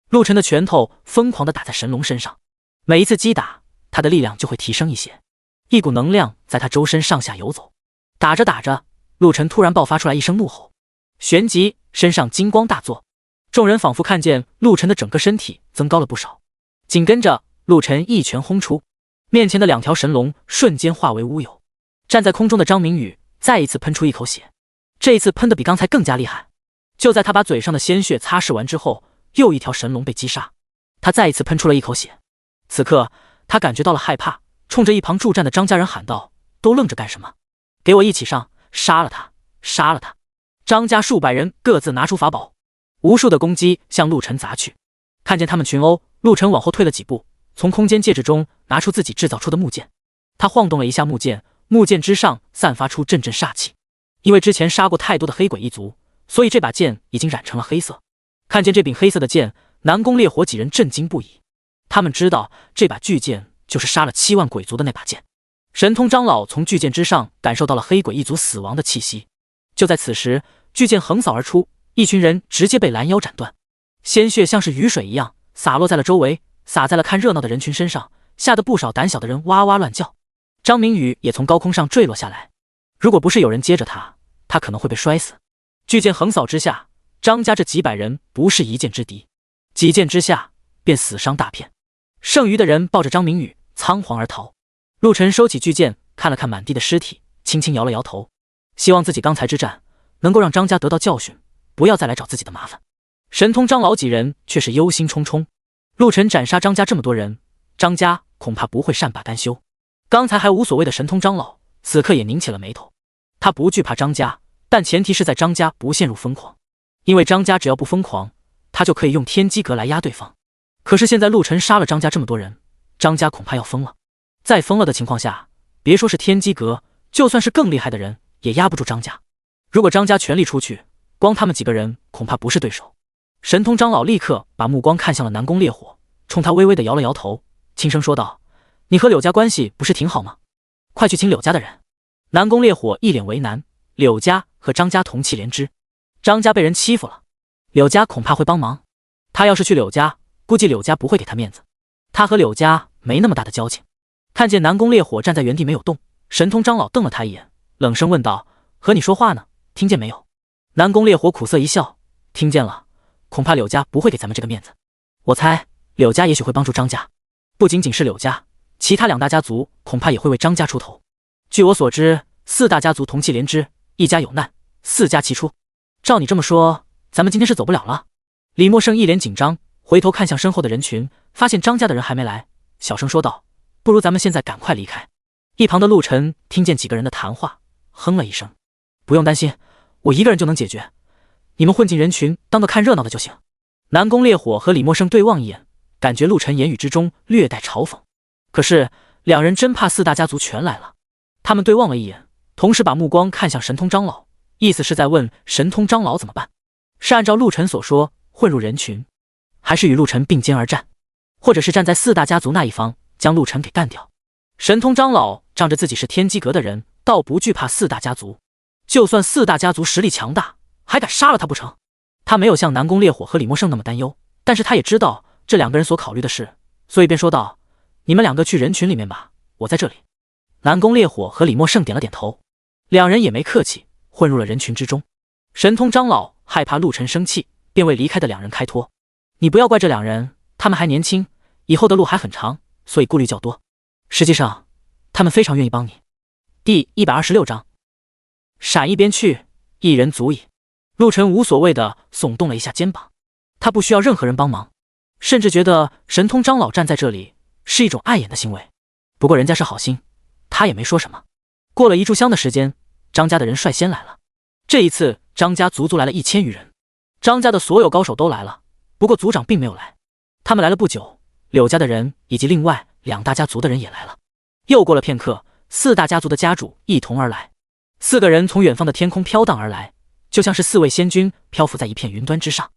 陆晨的拳头疯狂地打在神龙身上，每一次击打，他的力量就会提升一些，一股能量在他周身上下游走。打着打着，陆晨突然爆发出来一声怒吼，旋即身上金光大作，众人仿佛看见陆晨的整个身体增高了不少。紧跟着，陆晨一拳轰出，面前的2条神龙瞬间化为乌有。站在空中的张明宇再一次喷出一口血，这一次喷得比刚才更加厉害。就在他把嘴上的鲜血擦拭完之后，又一条神龙被击杀，他再一次喷出了一口血。此刻他感觉到了害怕，冲着一旁助战的张家人喊道：都愣着干什么？给我一起上，杀了他，杀了他！张家数百人各自拿出法宝，无数的攻击向陆晨砸去。看见他们群殴，陆晨往后退了几步，从空间戒指中拿出自己制造出的木剑，他晃动了一下木剑，木剑之上散发出阵阵煞气。因为之前杀过太多的黑鬼一族，所以这把剑已经染成了黑色。看见这柄黑色的剑，南宫烈火几人震惊不已。他们知道这把巨剑就是杀了7万鬼族的那把剑。神通长老从巨剑之上感受到了黑鬼一族死亡的气息。就在此时，巨剑横扫而出，一群人直接被拦腰斩断，鲜血像是雨水一样洒落在了周围，洒在了看热闹的人群身上，吓得不少胆小的人哇哇乱叫。张明宇也从高空上坠落下来，如果不是有人接着他，他可能会被摔死。巨剑横扫之下，张家这几百人不是一剑之敌，几剑之下便死伤大片。剩余的人抱着张明宇仓皇而逃。陆晨收起巨剑，看了看满地的尸体，轻轻摇了摇头，希望自己刚才之战能够让张家得到教训，不要再来找自己的麻烦。神通长老几人却是忧心忡忡。陆晨斩杀张家这么多人，张家恐怕不会善罢甘休。刚才还无所谓的神通长老，此刻也拧起了眉头。他不惧怕张家，但前提是在张家不陷入疯狂，因为张家只要不疯狂，他就可以用天机阁来压对方。可是现在陆晨杀了张家这么多人，张家恐怕要疯了。在疯了的情况下，别说是天机阁，就算是更厉害的人也压不住张家。如果张家全力出去，光他们几个人恐怕不是对手。神通长老立刻把目光看向了南宫烈火，冲他微微的摇了摇头，轻声说道：“你和柳家关系不是挺好吗？快去请柳家的人。”南宫烈火一脸为难，柳家和张家同气连枝，张家被人欺负了，柳家恐怕会帮忙。他要是去柳家，估计柳家不会给他面子，他和柳家没那么大的交情。看见南宫烈火站在原地没有动，神通长老瞪了他一眼，冷声问道：“和你说话呢，听见没有？”南宫烈火苦涩一笑：“听见了，恐怕柳家不会给咱们这个面子。我猜柳家也许会帮助张家，不仅仅是柳家，其他两大家族恐怕也会为张家出头。据我所知，四大家族同气连枝，一家有难，四家齐出。照你这么说，咱们今天是走不了了。”李默生一脸紧张，回头看向身后的人群，发现张家的人还没来，小声说道：“不如咱们现在赶快离开。”一旁的陆晨听见几个人的谈话，哼了一声：“不用担心，我一个人就能解决，你们混进人群当个看热闹的就行。”南宫烈火和李默生对望一眼，感觉陆晨言语之中略带嘲讽，可是两人真怕四大家族全来了。他们对望了一眼，同时把目光看向神通长老，意思是在问神通长老怎么办，是按照陆晨所说混入人群，还是与陆晨并肩而战，或者是站在四大家族那一方将陆晨给干掉。神通长老仗着自己是天机阁的人，倒不惧怕四大家族，就算四大家族实力强大，还敢杀了他不成？他没有像南宫烈火和李默生那么担忧，但是他也知道这两个人所考虑的事，所以便说道：“你们两个去人群里面吧，我在这里。”南宫烈火和李默生点了点头，两人也没客气，混入了人群之中。神通长老害怕陆晨生气，便为离开的两人开脱：“你不要怪这两人，他们还年轻，以后的路还很长，所以顾虑较多。实际上，他们非常愿意帮你。”第126章，闪一边去，一人足矣。陆晨无所谓的耸动了一下肩膀，他不需要任何人帮忙，甚至觉得神通长老站在这里是一种碍眼的行为。不过人家是好心，他也没说什么。过了一炷香的时间，张家的人率先来了。这一次张家足足来了1000余人，张家的所有高手都来了，不过族长并没有来。他们来了不久，柳家的人以及另外两大家族的人也来了。又过了片刻，四大家族的家主一同而来，4个人从远方的天空飘荡而来，就像是4位仙君漂浮在一片云端之上。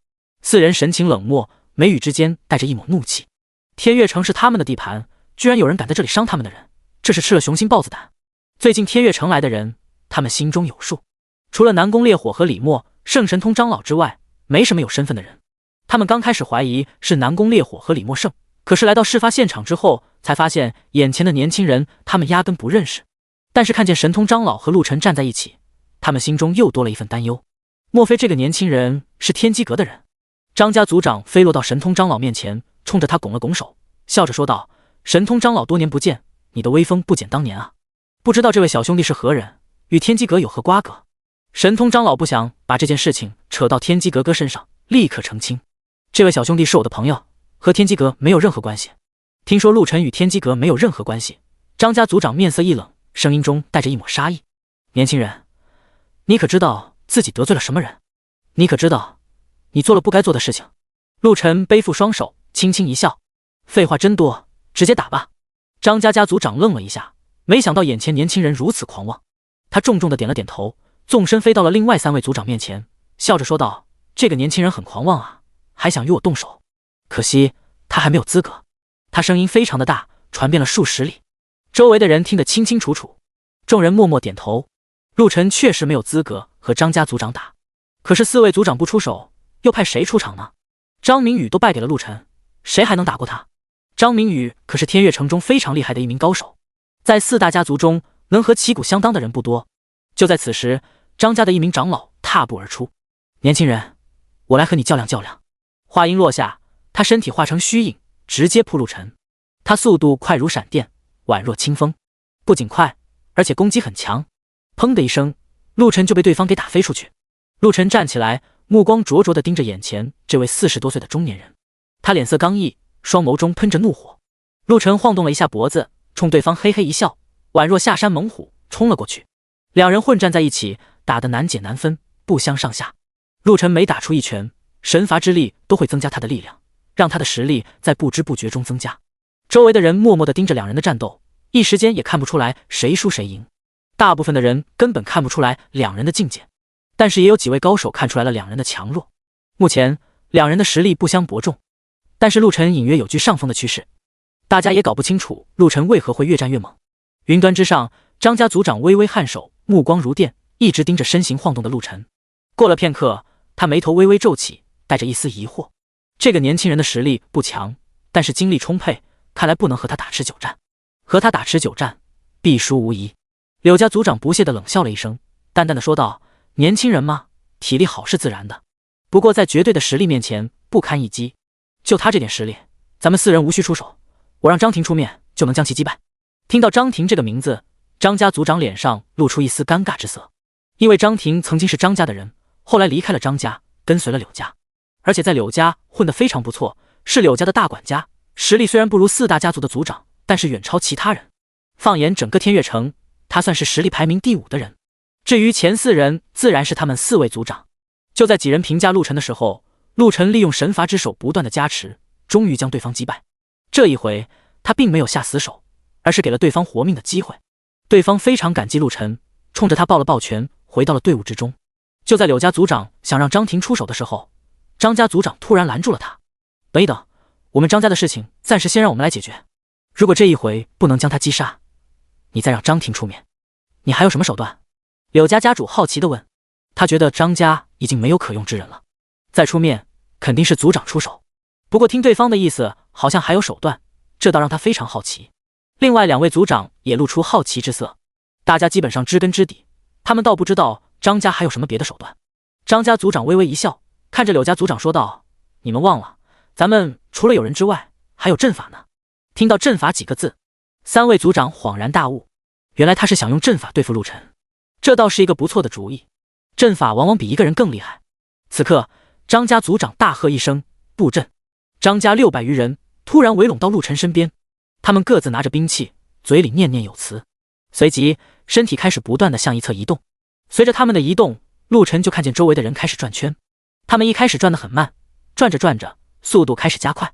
4人神情冷漠，眉宇之间带着一抹怒气。天月城是他们的地盘，居然有人敢在这里伤他们的人，这是吃了雄心豹子胆。最近天月城来的人，他们心中有数。除了南宫烈火和李默、圣神通长老之外，没什么有身份的人。他们刚开始怀疑是南宫烈火和李默胜，可是来到事发现场之后，才发现眼前的年轻人他们压根不认识。但是看见神通长老和陆晨站在一起，他们心中又多了一份担忧。莫非这个年轻人是天机阁的人？张家族长飞落到神通长老面前，冲着他拱了拱手，笑着说道：“神通长老多年不见，你的威风不减当年啊！不知道这位小兄弟是何人，与天机阁有何瓜葛？”神通长老不想把这件事情扯到天机阁哥身上，立刻澄清：“这位小兄弟是我的朋友，和天机阁没有任何关系。”听说陆晨与天机阁没有任何关系，张家族长面色一冷，声音中带着一抹杀意：“年轻人，你可知道自己得罪了什么人？你可知道你做了不该做的事情？”陆晨背负双手，轻轻一笑：“废话真多，直接打吧。”张家家族长愣了一下，没想到眼前年轻人如此狂妄，他重重的点了点头，纵身飞到了另外3位族长面前，笑着说道：“这个年轻人很狂妄啊，还想与我动手，可惜他还没有资格。”他声音非常的大，传遍了数十里，周围的人听得清清楚楚。众人默默点头。陆晨确实没有资格和张家族长打，可是4位族长不出手，又派谁出场呢？张明宇都败给了陆晨，谁还能打过他？张明宇可是天月城中非常厉害的一名高手，在4大家族中能和旗鼓相当的人不多。就在此时，张家的一名长老踏步而出：“年轻人，我来和你较量较量。”话音落下，他身体化成虚影，直接扑陆晨。他速度快如闪电，宛若清风，不仅快，而且攻击很强。砰的一声，陆晨就被对方给打飞出去。陆晨站起来，目光灼灼地盯着眼前这位40多岁的中年人。他脸色刚毅，双眸中喷着怒火。陆晨晃动了一下脖子，冲对方嘿嘿一笑，宛若下山猛虎冲了过去。两人混战在一起，打得难解难分，不相上下。陆晨每打出一拳，神罚之力都会增加他的力量，让他的实力在不知不觉中增加。周围的人默默地盯着两人的战斗，一时间也看不出来谁输谁赢。大部分的人根本看不出来两人的境界，但是也有几位高手看出来了两人的强弱。目前两人的实力不相伯仲，但是陆晨隐约有居上风的趋势。大家也搞不清楚陆晨为何会越战越猛。云端之上，张家族长微微颔首，目光如电，一直盯着身形晃动的陆晨。过了片刻，他眉头微微皱起，带着一丝疑惑。这个年轻人的实力不强，但是精力充沛，看来不能和他打持久战。和他打持久战，必输无疑。柳家族长不屑地冷笑了一声，淡淡的说道：“年轻人嘛，体力好是自然的，不过在绝对的实力面前不堪一击。就他这点实力，咱们4人无需出手，我让张庭出面就能将其击败。”听到张庭这个名字，张家族长脸上露出一丝尴尬之色，因为张庭曾经是张家的人，后来离开了张家，跟随了柳家，而且在柳家混得非常不错，是柳家的大管家，实力虽然不如4大家族的族长，但是远超其他人。放眼整个天月城，他算是实力排名第5的人。至于前4人，自然是他们4位族长。就在几人评价陆晨的时候，陆晨利用神罚之手不断的加持，终于将对方击败。这一回他并没有下死手，而是给了对方活命的机会。对方非常感激陆晨，冲着他抱了抱拳，回到了队伍之中。就在柳家族长想让张庭出手的时候，张家族长突然拦住了他：“等一等，我们张家的事情暂时先让我们来解决，如果这一回不能将他击杀，你再让张庭出面。你还有什么手段？”柳家家主好奇地问。他觉得张家已经没有可用之人了，再出面肯定是族长出手，不过听对方的意思好像还有手段，这倒让他非常好奇。另外2位族长也露出好奇之色，大家基本上知根知底，他们倒不知道张家还有什么别的手段。张家族长微微一笑，看着柳家族长说道：“你们忘了，咱们除了有人之外，还有阵法呢。”听到阵法几个字，3位族长恍然大悟，原来他是想用阵法对付陆晨，这倒是一个不错的主意。阵法往往比一个人更厉害。此刻张家族长大喝一声：“布阵！”张家600余人突然围拢到陆晨身边，他们各自拿着兵器，嘴里念念有词，随即身体开始不断地向一侧移动。随着他们的移动，陆晨就看见周围的人开始转圈，他们一开始转得很慢，转着转着速度开始加快，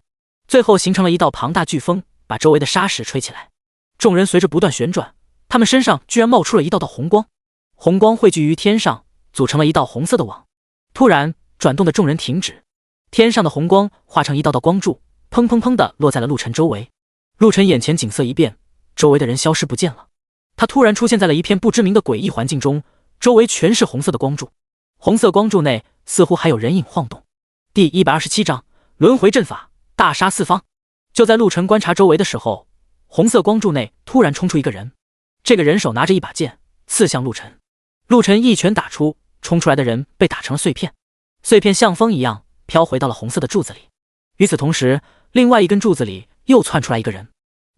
最后形成了一道庞大飓风，把周围的沙石吹起来。众人随着不断旋转，他们身上居然冒出了一道道红光，红光汇聚于天上，组成了一道红色的网。突然转动的众人停止，天上的红光化成一道道光柱，砰砰砰地落在了陆晨周围。陆晨眼前景色一变，周围的人消失不见了，他突然出现在了一片不知名的诡异环境中，周围全是红色的光柱，红色光柱内似乎还有人影晃动。第127章轮回阵法，大杀四方。就在陆晨观察周围的时候，红色光柱内突然冲出一个人，这个人手拿着一把剑，刺向陆晨。陆晨一拳打出，冲出来的人被打成了碎片，碎片像风一样飘回到了红色的柱子里。与此同时，另外一根柱子里又窜出来一个人，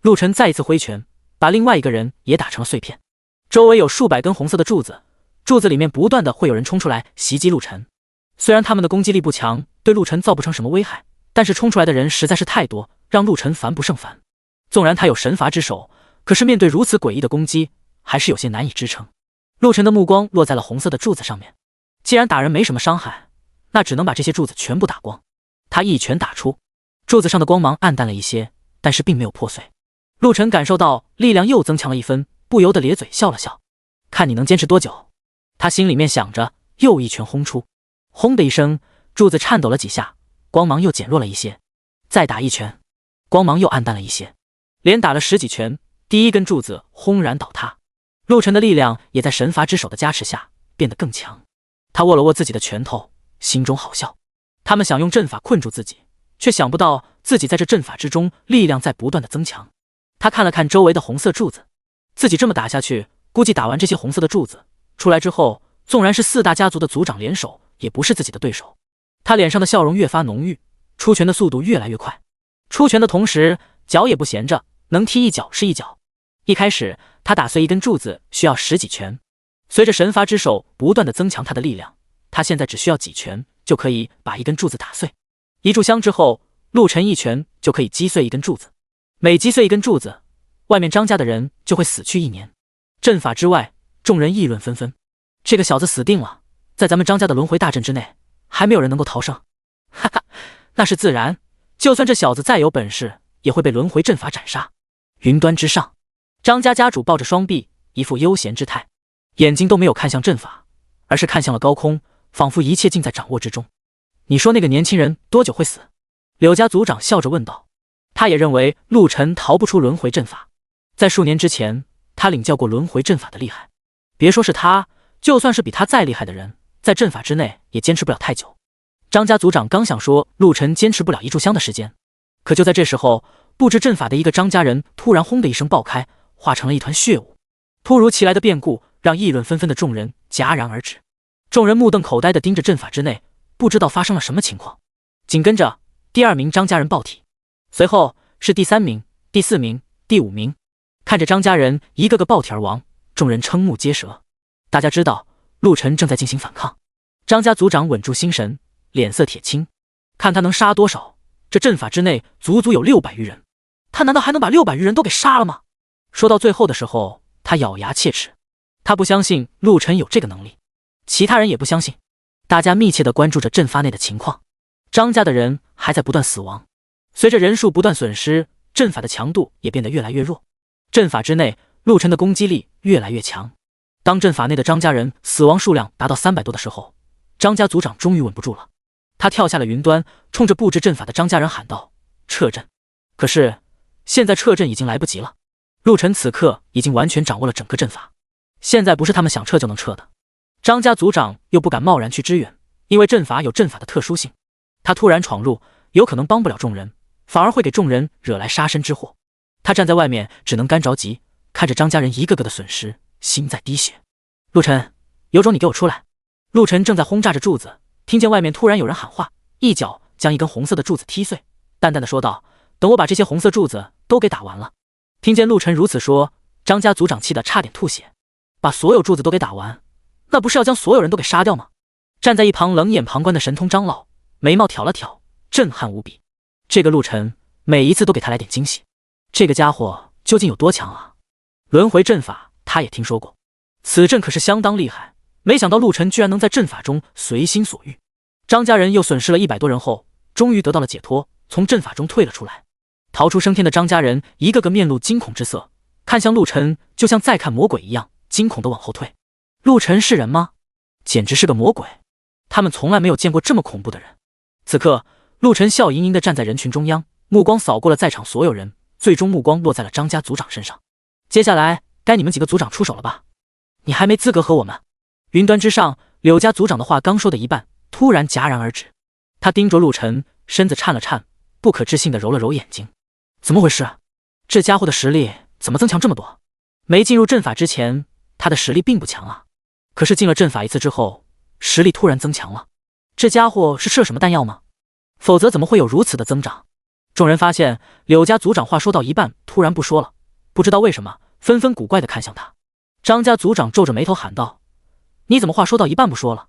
陆晨再一次挥拳，把另外一个人也打成了碎片。周围有数百根红色的柱子，柱子里面不断的会有人冲出来袭击陆晨。虽然他们的攻击力不强，对陆晨造不成什么危害，但是冲出来的人实在是太多，让陆晨烦不胜烦。纵然他有神罚之手，可是面对如此诡异的攻击，还是有些难以支撑。陆晨的目光落在了红色的柱子上面，既然打人没什么伤害，那只能把这些柱子全部打光。他一拳打出，柱子上的光芒暗淡了一些，但是并没有破碎。陆晨感受到力量又增强了一分，不由得咧嘴笑了笑，看你能坚持多久。他心里面想着，又一拳轰出，轰的一声，柱子颤抖了几下，光芒又减弱了一些，再打一拳，光芒又暗淡了一些，连打了10几拳，第一根柱子轰然倒塌。陆晨的力量也在神罚之手的加持下变得更强，他握了握自己的拳头，心中好笑。他们想用阵法困住自己，却想不到自己在这阵法之中力量在不断的增强。他看了看周围的红色柱子，自己这么打下去，估计打完这些红色的柱子出来之后，纵然是4大家族的族长联手，也不是自己的对手。他脸上的笑容越发浓郁，出拳的速度越来越快。出拳的同时，脚也不闲着，能踢一脚是一脚。一开始他打碎一根柱子需要10几拳，随着神罚之手不断的增强他的力量，他现在只需要几拳就可以把一根柱子打碎。一炷香之后，陆晨一拳就可以击碎一根柱子。每击碎一根柱子，外面张家的人就会死去1年。阵法之外，众人议论纷纷。这个小子死定了，在咱们张家的轮回大阵之内，还没有人能够逃生。哈哈，那是自然，就算这小子再有本事，也会被轮回阵法斩杀。云端之上，张家家主抱着双臂，一副悠闲之态，眼睛都没有看向阵法，而是看向了高空，仿佛一切尽在掌握之中。你说那个年轻人多久会死？柳家族长笑着问道。他也认为陆晨逃不出轮回阵法，在数年之前，他领教过轮回阵法的厉害。别说是他，就算是比他再厉害的人，在阵法之内也坚持不了太久。张家族长刚想说陆晨坚持不了一炷香的时间，可就在这时候，布置阵法的一个张家人突然轰的一声爆开，化成了一团血雾。突如其来的变故让议论纷纷的众人戛然而止，众人目瞪口呆地盯着阵法之内，不知道发生了什么情况。紧跟着，第2名张家人爆体，随后是第3名、第4名、第5名。看着张家人一个个爆体而亡，众人瞠目结舌。大家知道陆晨正在进行反抗。张家族长稳住心神，脸色铁青，看他能杀多少。这阵法之内足足有600余人，他难道还能把600余人都给杀了吗？说到最后的时候，他咬牙切齿，他不相信陆晨有这个能力，其他人也不相信。大家密切地关注着阵法内的情况，张家的人还在不断死亡，随着人数不断损失，阵法的强度也变得越来越弱。阵法之内，陆晨的攻击力越来越强。当阵法内的张家人死亡数量达到300多的时候，张家族长终于稳不住了，他跳下了云端，冲着布置阵法的张家人喊道：“撤阵！”可是现在撤阵已经来不及了，陆晨此刻已经完全掌握了整个阵法，现在不是他们想撤就能撤的。张家族长又不敢贸然去支援，因为阵法有阵法的特殊性，他突然闯入，有可能帮不了众人，反而会给众人惹来杀身之祸。他站在外面只能干着急，看着张家人一个个的损失，心在滴血。陆晨，有种你给我出来！陆晨正在轰炸着柱子，听见外面突然有人喊话，一脚将一根红色的柱子踢碎，淡淡的说道：“等我把这些红色柱子都给打完了。”听见陆晨如此说，张家族长气得差点吐血。把所有柱子都给打完，那不是要将所有人都给杀掉吗？站在一旁冷眼旁观的神通长老眉毛挑了挑，震撼无比。这个陆晨每一次都给他来点惊喜，这个家伙究竟有多强啊？轮回阵法他也听说过，此阵可是相当厉害，没想到陆晨居然能在阵法中随心所欲。张家人又损失了100多人后，终于得到了解脱，从阵法中退了出来。逃出升天的张家人一个个面露惊恐之色，看向陆晨就像在看魔鬼一样，惊恐地往后退。陆晨是人吗？简直是个魔鬼，他们从来没有见过这么恐怖的人。此刻陆晨笑盈盈地站在人群中央，目光扫过了在场所有人，最终目光落在了张家族长身上。接下来该你们几个族长出手了吧？你还没资格和我们。云端之上，柳家族长的话刚说的一半，突然戛然而止。他盯着陆晨，身子颤了颤，不可置信地揉了揉眼睛。怎么回事？这家伙的实力怎么增强这么多？没进入阵法之前，他的实力并不强啊，可是进了阵法一次之后，实力突然增强了。这家伙是吃了什么弹药吗？否则怎么会有如此的增长？众人发现柳家族长话说到一半突然不说了，不知道为什么纷纷古怪地看向他。张家族长皱着眉头喊道：“你怎么话说到一半不说了？”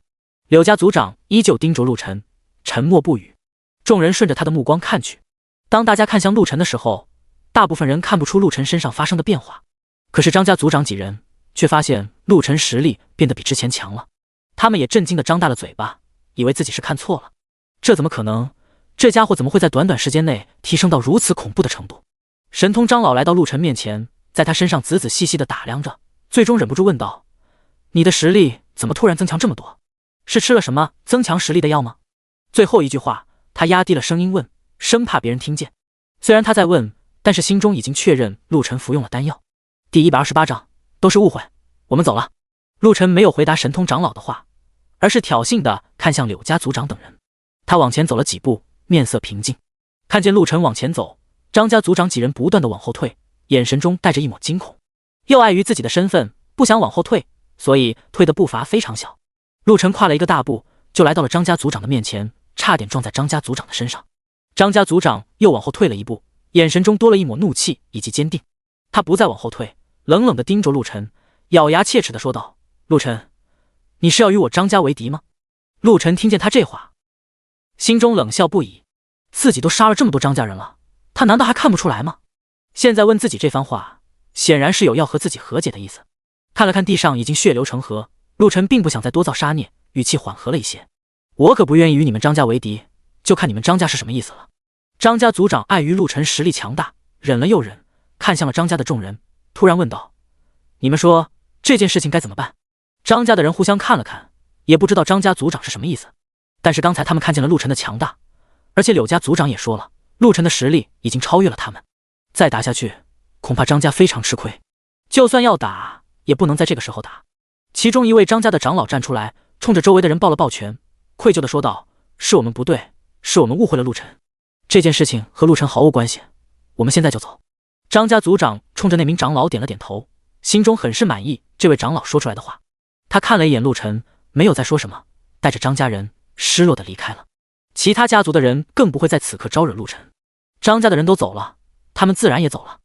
柳家族长依旧盯着陆晨，沉默不语。众人顺着他的目光看去，当大家看向陆晨的时候，大部分人看不出陆晨身上发生的变化，可是张家族长几人却发现陆晨实力变得比之前强了。他们也震惊地张大了嘴巴，以为自己是看错了。这怎么可能？这家伙怎么会在短短时间内提升到如此恐怖的程度？神通长老来到陆晨面前，在他身上仔仔细细地打量着，最终忍不住问道：“你的实力怎么突然增强这么多？是吃了什么增强实力的药吗？”最后一句话他压低了声音问，生怕别人听见。虽然他在问，但是心中已经确认陆晨服用了丹药。第128章都是误会，我们走了。陆晨没有回答神通长老的话，而是挑衅地看向柳家族长等人。他往前走了几步，面色平静。看见陆晨往前走，张家族长几人不断地往后退，眼神中带着一抹惊恐，又碍于自己的身份不想往后退，所以退的步伐非常小。陆晨跨了一个大步就来到了张家族长的面前，差点撞在张家族长的身上。张家族长又往后退了一步，眼神中多了一抹怒气以及坚定。他不再往后退，冷冷地盯着陆晨，咬牙切齿地说道：“陆晨，你是要与我张家为敌吗？”陆晨听见他这话，心中冷笑不已。自己都杀了这么多张家人了，他难道还看不出来吗？现在问自己这番话，显然是有要和自己和解的意思。看了看地上已经血流成河，陆晨并不想再多造杀孽，语气缓和了一些。我可不愿意与你们张家为敌，就看你们张家是什么意思了。张家族长碍于陆晨实力强大，忍了又忍，看向了张家的众人，突然问道：你们说这件事情该怎么办？张家的人互相看了看，也不知道张家族长是什么意思。但是刚才他们看见了陆晨的强大，而且柳家族长也说了，陆晨的实力已经超越了他们，再打下去恐怕张家非常吃亏，就算要打也不能在这个时候打。其中一位张家的长老站出来，冲着周围的人抱了抱拳，愧疚地说道：是我们不对，是我们误会了陆晨，这件事情和陆晨毫无关系，我们现在就走。张家族长冲着那名长老点了点头，心中很是满意这位长老说出来的话。他看了一眼陆晨，没有再说什么，带着张家人失落地离开了。其他家族的人更不会在此刻招惹陆晨，张家的人都走了，他们自然也走了。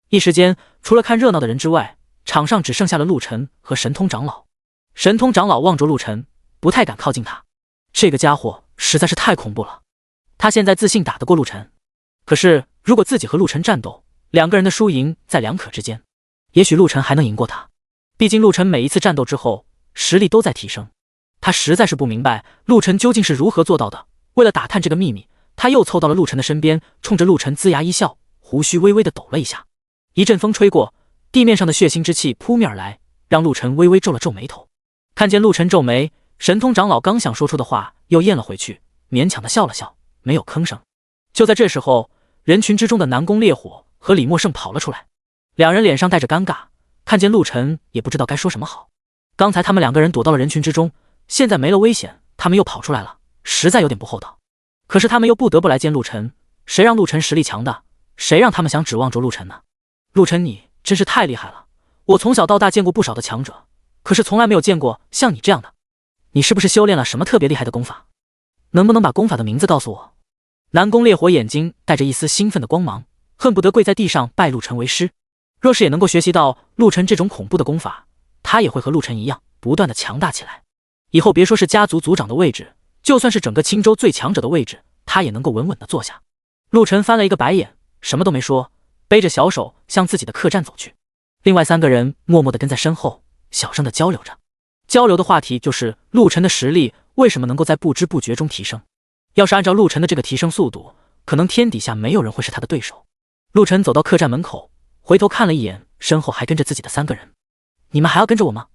一时间，除了看热闹的人之外，场上只剩下了陆晨和神通长老。神通长老望着陆晨，不太敢靠近他，这个家伙实在是太恐怖了。他现在自信打得过陆晨，可是如果自己和陆晨战斗，两个人的输赢在两可之间，也许陆晨还能赢过他。毕竟陆晨每一次战斗之后，实力都在提升。他实在是不明白陆晨究竟是如何做到的。为了打探这个秘密，他又凑到了陆晨的身边，冲着陆晨龇牙一笑，胡须微微地抖了一下。一阵风吹过，地面上的血腥之气扑面而来，让陆晨微微皱了皱眉头。看见陆晨皱眉，神通长老刚想说出的话又咽了回去，勉强地笑了笑，没有吭声。就在这时候，人群之中的南宫烈火和李默胜跑了出来，两人脸上带着尴尬，看见陆晨也不知道该说什么好。刚才他们两个人躲到了人群之中，现在没了危险，他们又跑出来了，实在有点不厚道。可是他们又不得不来见陆晨，谁让陆晨实力强大，谁让他们想指望着陆晨呢？陆晨，你真是太厉害了，我从小到大见过不少的强者，可是从来没有见过像你这样的。你是不是修炼了什么特别厉害的功法？能不能把功法的名字告诉我？南宫烈火眼睛带着一丝兴奋的光芒，恨不得跪在地上拜陆晨为师。若是也能够学习到陆晨这种恐怖的功法，他也会和陆晨一样不断的强大起来。以后别说是家族族长的位置，就算是整个青州最强者的位置，他也能够稳稳的坐下。陆晨翻了一个白眼，什么都没说，背着小手向自己的客栈走去。另外三个人默默地跟在身后，小声地交流着。交流的话题就是陆晨的实力为什么能够在不知不觉中提升。要是按照陆晨的这个提升速度，可能天底下没有人会是他的对手。陆晨走到客栈门口，回头看了一眼身后还跟着自己的三个人。你们还要跟着我吗？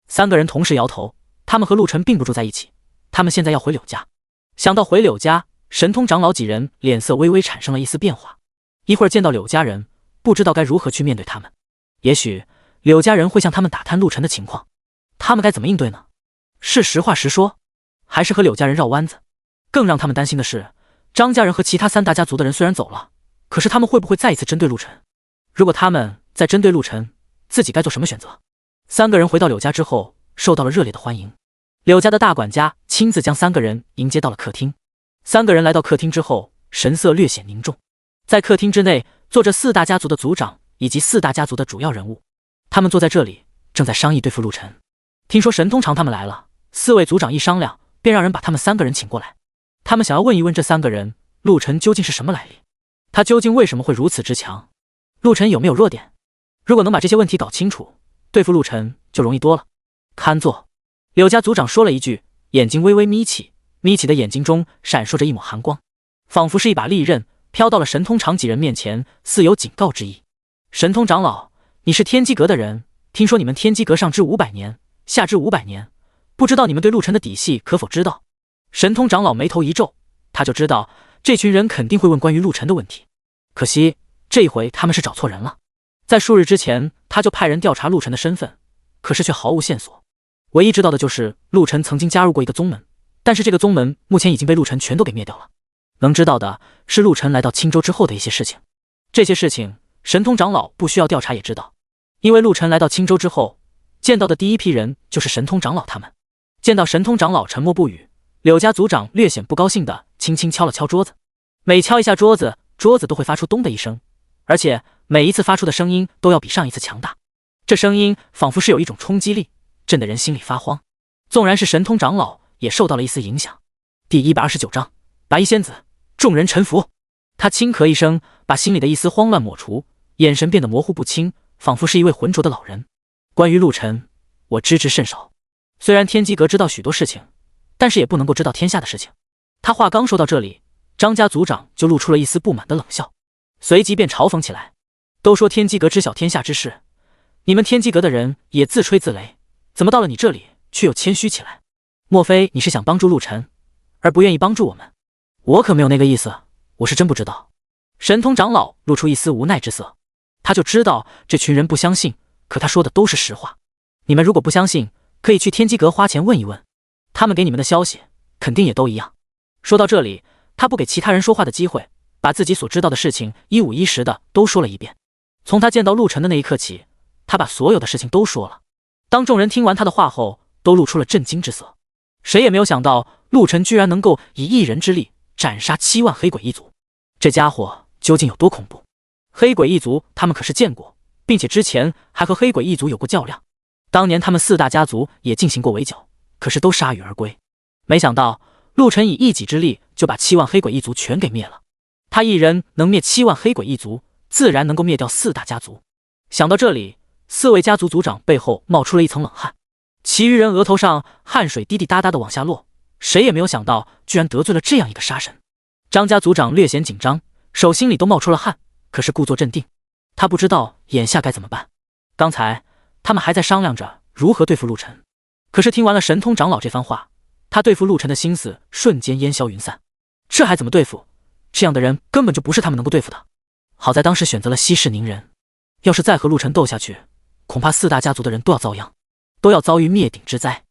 三个人同时摇头，他们和陆晨并不住在一起，他们现在要回柳家。想到回柳家，神通长老几人脸色微微产生了一丝变化。一会儿见到柳家人，不知道该如何去面对他们。也许柳家人会向他们打探陆晨的情况，他们该怎么应对呢？是实话实说，还是和柳家人绕弯子？更让他们担心的是，张家人和其他三大家族的人虽然走了，可是他们会不会再一次针对陆晨？如果他们再针对陆晨，自己该做什么选择？三个人回到柳家之后，受到了热烈的欢迎。柳家的大管家亲自将三个人迎接到了客厅。三个人来到客厅之后，神色略显凝重。在客厅之内，坐着四大家族的族长以及四大家族的主要人物，他们坐在这里，正在商议对付陆晨。听说神通长他们来了，四位族长一商量，便让人把他们三个人请过来。他们想要问一问这三个人，陆晨究竟是什么来历？他究竟为什么会如此之强？陆晨有没有弱点？如果能把这些问题搞清楚，对付陆晨就容易多了。看座，柳家族长说了一句，眼睛微微眯起，眯起的眼睛中闪烁着一抹寒光，仿佛是一把利刃飘到了神通长几人面前，似有警告之意。神通长老，你是天机阁的人，听说你们天机阁上至500年，下至500年，不知道你们对陆晨的底细可否知道？神通长老眉头一皱，他就知道这群人肯定会问关于陆晨的问题。可惜这一回他们是找错人了。在数日之前，他就派人调查陆晨的身份，可是却毫无线索。唯一知道的就是陆晨曾经加入过一个宗门，但是这个宗门目前已经被陆晨全都给灭掉了。能知道的是陆晨来到青州之后的一些事情，这些事情神通长老不需要调查也知道，因为陆晨来到青州之后，见到的第一批人就是神通长老他们。见到神通长老沉默不语，柳家族长略显不高兴的轻轻敲了敲桌子，每敲一下桌子，桌子都会发出咚的一声，而且每一次发出的声音都要比上一次强大。这声音仿佛是有一种冲击力，震得人心里发慌。纵然是神通长老也受到了一丝影响。第129章，拔一仙子，众人臣服。他轻咳一声，把心里的一丝慌乱抹除，眼神变得模糊不清，仿佛是一位浑浊的老人。关于陆晨，我知之甚少。虽然天机阁知道许多事情，但是也不能够知道天下的事情。他话刚说到这里，张家族长就露出了一丝不满的冷笑，随即便嘲讽起来。都说天机阁知晓天下之事，你们天机阁的人也自吹自擂，怎么到了你这里却又谦虚起来？莫非你是想帮助陆晨，而不愿意帮助我们？我可没有那个意思，我是真不知道。神通长老露出一丝无奈之色，他就知道这群人不相信，可他说的都是实话。你们如果不相信，可以去天机阁花钱问一问，他们给你们的消息肯定也都一样。说到这里，他不给其他人说话的机会，把自己所知道的事情一五一十的都说了一遍。从他见到陆晨的那一刻起，他把所有的事情都说了。当众人听完他的话后，都露出了震惊之色。谁也没有想到，陆晨居然能够以一人之力斩杀7万黑鬼一族，这家伙究竟有多恐怖？黑鬼一族他们可是见过，并且之前还和黑鬼一族有过较量。当年他们4大家族也进行过围剿，可是都铩羽而归。没想到陆晨以一己之力就把7万黑鬼一族全给灭了。他一人能灭7万黑鬼一族，自然能够灭掉4大家族。想到这里，4位家族族长背后冒出了一层冷汗，其余人额头上汗水滴滴答答的往下落。谁也没有想到，居然得罪了这样一个杀神。张家族长略显紧张，手心里都冒出了汗，可是故作镇定。他不知道眼下该怎么办。刚才他们还在商量着如何对付陆晨，可是听完了神通长老这番话，他对付陆晨的心思瞬间烟消云散。这还怎么对付？这样的人根本就不是他们能够对付的。好在当时选择了息事宁人，要是再和陆晨斗下去，恐怕4大家族的人都要遭殃，都要遭遇灭顶之灾。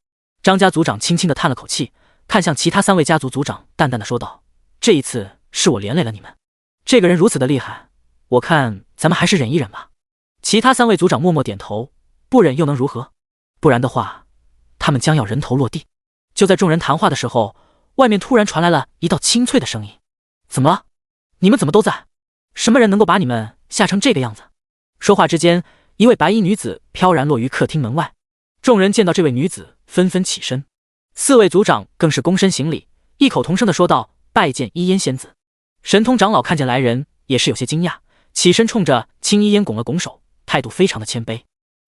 张家族长轻轻地叹了口气，看向其他3位家族族长，淡淡的说道：这一次是我连累了你们，这个人如此的厉害，我看咱们还是忍一忍吧。其他3位族长默默点头，不忍又能如何？不然的话，他们将要人头落地。就在众人谈话的时候，外面突然传来了一道清脆的声音：怎么了？你们怎么都在？什么人能够把你们吓成这个样子？说话之间，一位白衣女子飘然落于客厅门外。众人见到这位女子，纷纷起身，4位族长更是躬身行礼，异口同声地说道：拜见一烟仙子。神通长老看见来人，也是有些惊讶，起身冲着青一烟拱了拱手，态度非常的谦卑。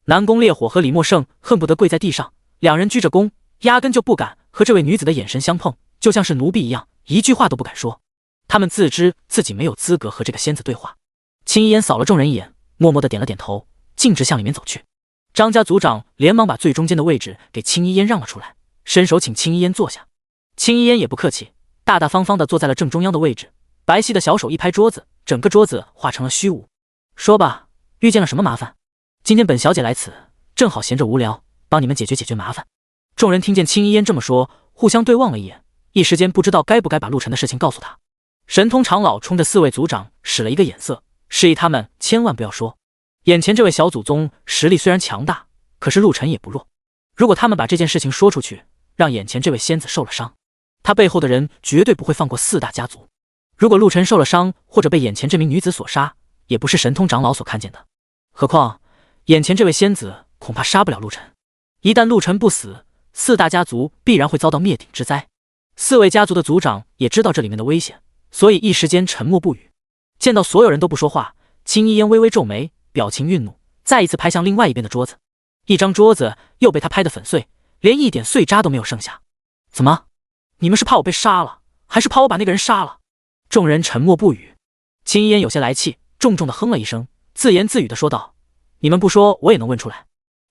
南宫烈火和李默胜恨不得跪在地上，两人鞠着躬，压根就不敢和这位女子的眼神相碰，就像是奴婢一样，一句话都不敢说。他们自知自己没有资格和这个仙子对话。青一烟扫了众人一眼，默默的点了点头，径直向里面走去。张家族长连忙把最中间的位置给青一烟让了出来，伸手请青一烟坐下。青一烟也不客气，大大方方的坐在了正中央的位置，白皙的小手一拍桌子，整个桌子化成了虚无。说吧，遇见了什么麻烦？今天本小姐来此，正好闲着无聊，帮你们解决解决麻烦。众人听见青一烟这么说，互相对望了一眼，一时间不知道该不该把陆晨的事情告诉他。神通长老冲着4位族长使了一个眼色，示意他们千万不要说。眼前这位小祖宗实力虽然强大，可是陆晨也不弱。如果他们把这件事情说出去，让眼前这位仙子受了伤，他背后的人绝对不会放过4大家族。如果陆晨受了伤，或者被眼前这名女子所杀，也不是神通长老所看见的。何况眼前这位仙子恐怕杀不了陆晨。一旦陆晨不死，4大家族必然会遭到灭顶之灾。4位家族的族长也知道这里面的危险，所以一时间沉默不语。见到所有人都不说话，青一烟微微皱眉，表情愠怒，再一次拍向另外一边的桌子。一张桌子又被他拍得粉碎，连一点碎渣都没有剩下。怎么？你们是怕我被杀了，还是怕我把那个人杀了？众人沉默不语。青一烟有些来气，重重的哼了一声，自言自语的说道：你们不说我也能问出来，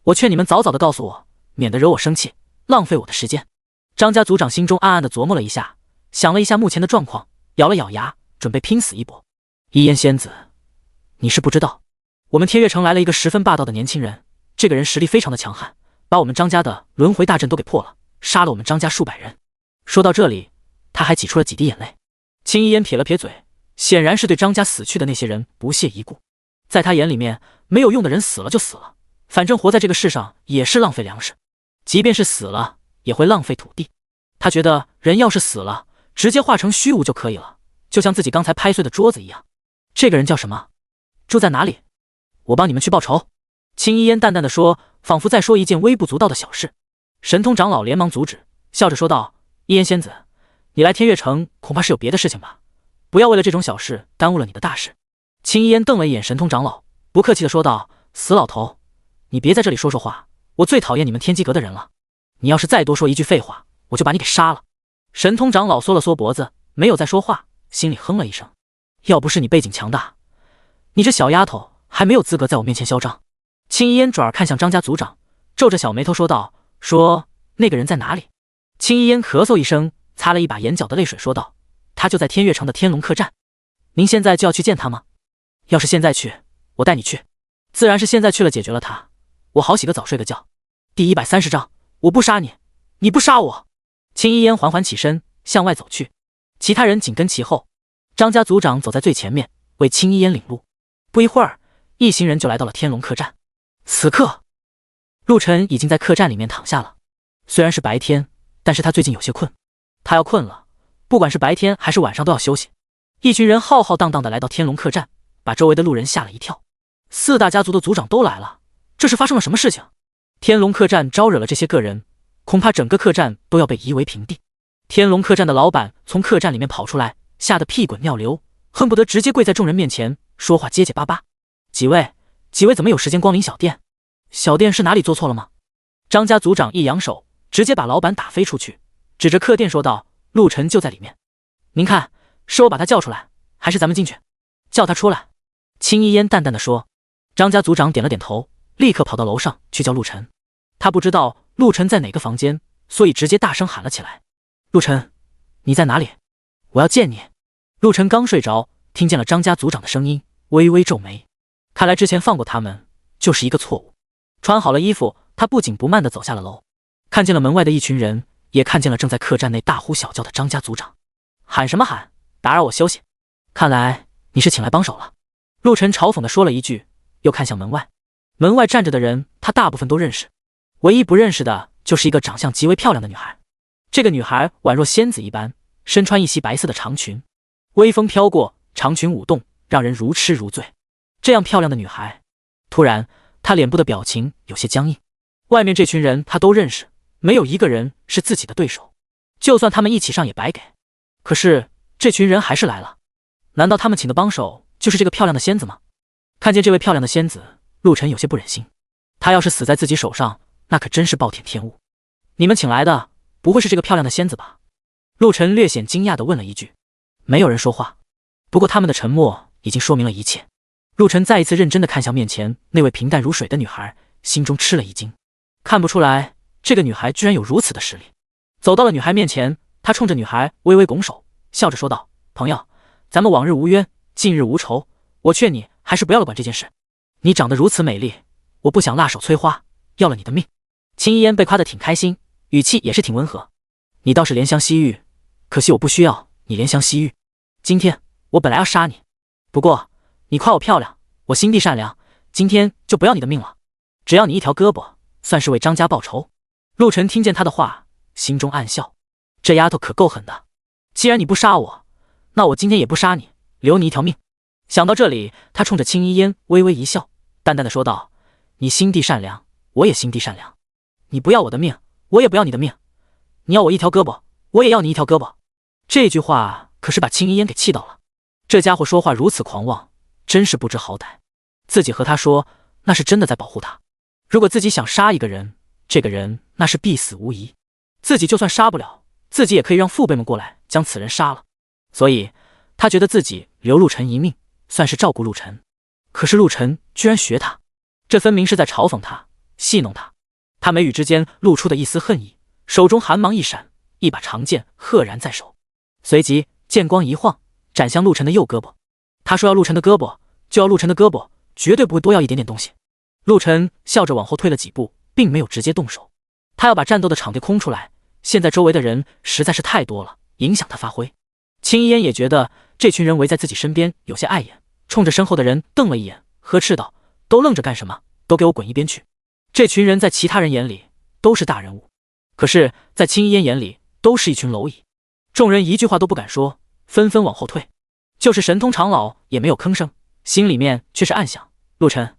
我劝你们早早的告诉我，免得惹我生气，浪费我的时间。张家族长心中暗暗的琢磨了一下，想了一下目前的状况，咬了咬牙，准备拼死一搏。一烟仙子，你是不知道，我们天月城来了一个十分霸道的年轻人，这个人实力非常的强悍，把我们张家的轮回大阵都给破了，杀了我们张家数百人。说到这里，他还挤出了几滴眼泪。青一烟撇了撇嘴，显然是对张家死去的那些人不屑一顾。在他眼里面，没有用的人死了就死了，反正活在这个世上也是浪费粮食，即便是死了也会浪费土地。他觉得人要是死了，直接化成虚无就可以了，就像自己刚才拍碎的桌子一样。这个人叫什么？住在哪里？我帮你们去报仇。青一烟淡淡的说，仿佛在说一件微不足道的小事。神通长老连忙阻止，笑着说道：一烟仙子，你来天月城恐怕是有别的事情吧？不要为了这种小事耽误了你的大事。青衣烟瞪了一眼神通长老，不客气地说道：“死老头，你别在这里说说话，我最讨厌你们天机阁的人了。你要是再多说一句废话，我就把你给杀了。”神通长老缩了缩脖子，没有再说话，心里哼了一声：“要不是你背景强大，你这小丫头还没有资格在我面前嚣张。”青衣烟转而看向张家族长，皱着小眉头说道：“说那个人在哪里？”青衣烟咳嗽一声，擦了一把眼角的泪水，说道：“他就在天月城的天龙客栈。您现在就要去见他吗？要是现在去，我带你去。自然是现在去了，解决了他，我好洗个澡睡个觉。第130章，我不杀你，你不杀我。”青衣烟缓缓起身向外走去，其他人紧跟其后。张家族长走在最前面，为青衣烟领路。不一会儿，一行人就来到了天龙客栈。此刻，陆晨已经在客栈里面躺下了。虽然是白天，但是他最近有些困，他要困了，不管是白天还是晚上都要休息。一群人浩浩荡荡的来到天龙客栈，把周围的路人吓了一跳。4大家族的族长都来了，这是发生了什么事情？天龙客栈招惹了这些个人，恐怕整个客栈都要被夷为平地。天龙客栈的老板从客栈里面跑出来，吓得屁滚尿流，恨不得直接跪在众人面前，说话结结巴巴：“几位怎么有时间光临小店？小店是哪里做错了吗？”张家族长一扬手，直接把老板打飞出去，指着客店说道：“陆晨就在里面，您看，是我把他叫出来，还是咱们进去？叫他出来。”青衣烟淡淡的说。张家族长点了点头，立刻跑到楼上去叫陆晨。他不知道陆晨在哪个房间，所以直接大声喊了起来：“陆晨，你在哪里？我要见你。”陆晨刚睡着，听见了张家族长的声音，微微皱眉，看来之前放过他们就是一个错误。穿好了衣服，他不紧不慢地走下了楼，看见了门外的一群人，也看见了正在客栈内大呼小叫的张家族长。喊什么喊，打扰我休息，看来你是请来帮手了。陆晨嘲讽地说了一句，又看向门外。门外站着的人他大部分都认识，唯一不认识的就是一个长相极为漂亮的女孩。这个女孩宛若仙子一般，身穿一袭白色的长裙，微风飘过，长裙舞动，让人如痴如醉。这样漂亮的女孩，突然她脸部的表情有些僵硬。外面这群人她都认识，没有一个人是自己的对手，就算他们一起上也白给。可是这群人还是来了，难道他们请的帮手就是这个漂亮的仙子吗？看见这位漂亮的仙子，陆晨有些不忍心，她要是死在自己手上，那可真是暴殄天物。你们请来的不会是这个漂亮的仙子吧？陆晨略显惊讶地问了一句。没有人说话，不过他们的沉默已经说明了一切。陆晨再一次认真地看向面前那位平淡如水的女孩，心中吃了一惊，看不出来这个女孩居然有如此的实力。走到了女孩面前，他冲着女孩微微拱手，笑着说道：“朋友，咱们往日无冤，近日无仇，我劝你还是不要了管这件事。你长得如此美丽，我不想辣手摧花，要了你的命。”青衣烟被夸得挺开心，语气也是挺温和：“你倒是怜香惜玉，可惜我不需要你怜香惜玉。今天我本来要杀你，不过你夸我漂亮，我心地善良，今天就不要你的命了，只要你一条胳膊，算是为张家报仇。”陆晨听见他的话，心中暗笑，这丫头可够狠的。既然你不杀我，那我今天也不杀你，留你一条命。想到这里，他冲着青衣烟微微一笑，淡淡的说道：“你心地善良，我也心地善良。你不要我的命，我也不要你的命。你要我一条胳膊，我也要你一条胳膊。”这句话可是把青衣烟给气到了。这家伙说话如此狂妄，真是不知好歹。自己和他说，那是真的在保护他。如果自己想杀一个人，这个人那是必死无疑。自己就算杀不了，自己也可以让父辈们过来将此人杀了。所以他觉得自己留陆晨一命，算是照顾陆晨。可是陆晨居然学他，这分明是在嘲讽他，戏弄他。他眉宇之间露出的一丝恨意，手中寒芒一闪，一把长剑赫然在手，随即剑光一晃，斩向陆晨的右胳膊。他说要陆晨的胳膊，就要陆晨的胳膊，绝对不会多要一点点东西。陆晨笑着往后退了几步，并没有直接动手。他要把战斗的场地空出来，现在周围的人实在是太多了，影响他发挥。青衣烟也觉得这群人围在自己身边有些碍眼，冲着身后的人瞪了一眼，呵斥道：“都愣着干什么？都给我滚一边去！”这群人在其他人眼里都是大人物，可是在青衣烟眼里都是一群蝼蚁。众人一句话都不敢说，纷纷往后退。就是神通长老也没有吭声，心里面却是暗想：陆晨，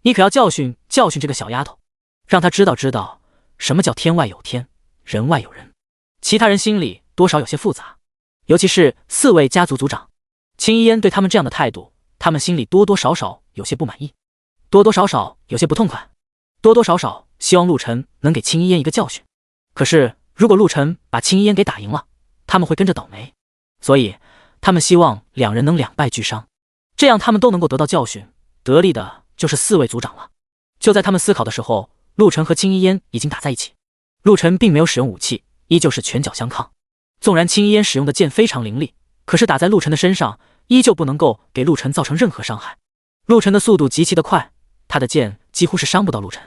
你可要教训教训这个小丫头，让她知道什么叫天外有天，人外有人。其他人心里多少有些复杂，尤其是4位家族族长，青衣嫣对他们这样的态度，他们心里多多少少有些不满意，多多少少有些不痛快，多多少少希望陆晨能给青衣嫣一个教训。可是如果陆晨把青衣嫣给打赢了，他们会跟着倒霉，所以他们希望两人能两败俱伤，这样他们都能够得到教训，得利的就是4位族长了。就在他们思考的时候，陆晨和青衣嫣已经打在一起。陆晨并没有使用武器，依旧是拳脚相抗。纵然青衣嫣使用的剑非常凌厉，可是打在陆晨的身上，依旧不能够给陆晨造成任何伤害。陆晨的速度极其的快，他的剑几乎是伤不到陆晨。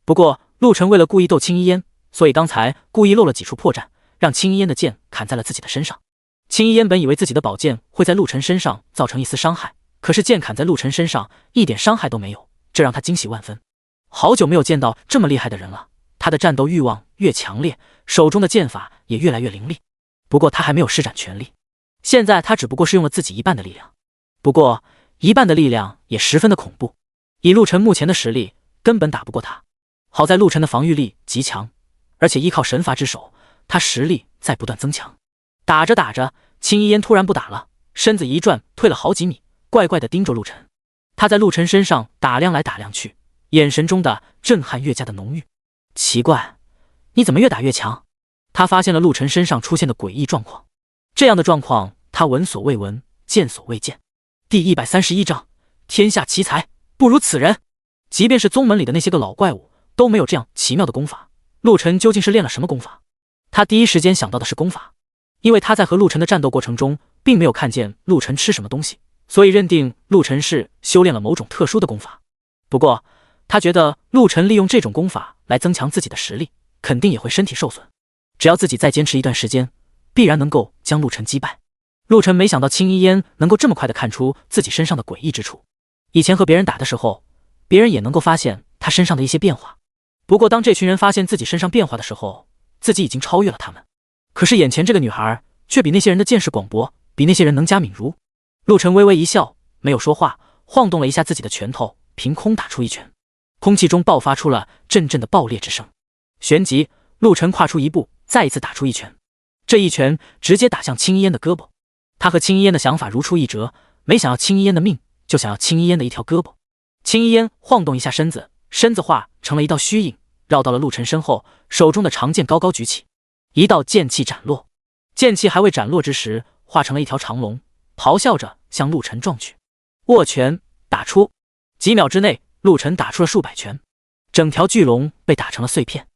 不过陆晨为了故意逗青衣嫣，所以刚才故意露了几处破绽，让青衣嫣的剑砍在了自己的身上。青衣嫣本以为自己的宝剑会在陆晨身上造成一丝伤害，可是剑砍在陆晨身上一点伤害都没有，这让他惊喜万分。好久没有见到这么厉害的人了，他的战斗欲望越强烈，手中的剑法也越来越凌厉。不过他还没有施展全力，现在他只不过是用了自己一半的力量。不过一半的力量也十分的恐怖，以陆晨目前的实力根本打不过他。好在陆晨的防御力极强，而且依靠神罚之手，他实力在不断增强。打着打着，青衣嫣突然不打了，身子一转，退了好几米，怪怪的盯着陆晨。他在陆晨身上打量来打量去，眼神中的震撼越加的浓郁。奇怪，你怎么越打越强？他发现了陆晨身上出现的诡异状况，这样的状况他闻所未闻，见所未见。第131章，天下奇才不如此人。即便是宗门里的那些个老怪物都没有这样奇妙的功法，陆晨究竟是练了什么功法？他第一时间想到的是功法，因为他在和陆晨的战斗过程中并没有看见陆晨吃什么东西，所以认定陆晨是修炼了某种特殊的功法。不过他觉得陆晨利用这种功法来增强自己的实力，肯定也会身体受损。只要自己再坚持一段时间，必然能够将陆晨击败。陆晨没想到青衣嫣能够这么快的看出自己身上的诡异之处。以前和别人打的时候，别人也能够发现他身上的一些变化。不过当这群人发现自己身上变化的时候，自己已经超越了他们。可是眼前这个女孩却比那些人的见识广博，比那些人能加敏如。陆晨微微一笑，没有说话，晃动了一下自己的拳头，凭空打出一拳。空气中爆发出了阵阵的爆裂之声。旋即陆晨跨出一步，再一次打出一拳。这一拳直接打向青衣嫣的胳膊。他和青衣嫣的想法如出一辙，没想要青衣嫣的命，就想要青衣嫣的一条胳膊。青衣嫣晃动一下身子，身子化成了一道虚影，绕到了陆晨身后，手中的长剑高高举起，一道剑气斩落。剑气还未斩落之时，化成了一条长龙，咆哮着向陆晨撞去。握拳打出，几秒之内，陆晨打出了数百拳，整条巨龙被打成了碎片。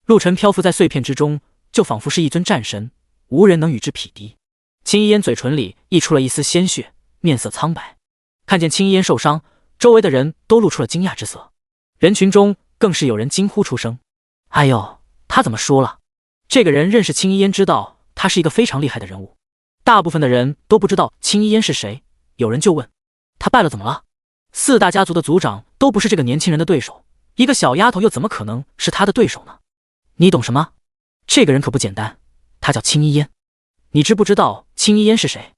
陆晨漂浮在碎片之中，就仿佛是一尊战神，无人能与之匹敌。青衣嫣嘴唇里溢出了一丝鲜血，面色苍白。看见青衣嫣受伤，周围的人都露出了惊讶之色，人群中更是有人惊呼出声：哎呦，他怎么输了？这个人认识青衣嫣，知道他是一个非常厉害的人物。大部分的人都不知道青衣嫣是谁，有人就问：他败了怎么了？4大家族的族长都不是这个年轻人的对手，一个小丫头又怎么可能是他的对手呢？你懂什么？这个人可不简单，他叫青衣嫣。你知不知道青衣嫣是谁？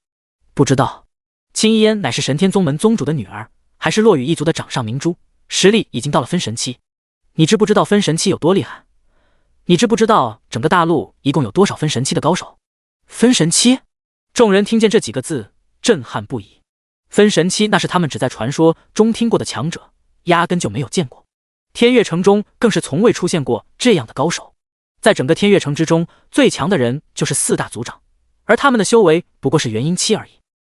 不知道。青衣嫣乃是神天宗门宗主的女儿，还是落羽一族的掌上明珠，实力已经到了分神期。你知不知道分神期有多厉害？你知不知道整个大陆一共有多少分神期的高手？分神期？众人听见这几个字，震撼不已。分神期那是他们只在传说中听过的强者，压根就没有见过。天月城中更是从未出现过这样的高手。在整个天月城之中，最强的人就是4大族长，而他们的修为不过是元婴期而已。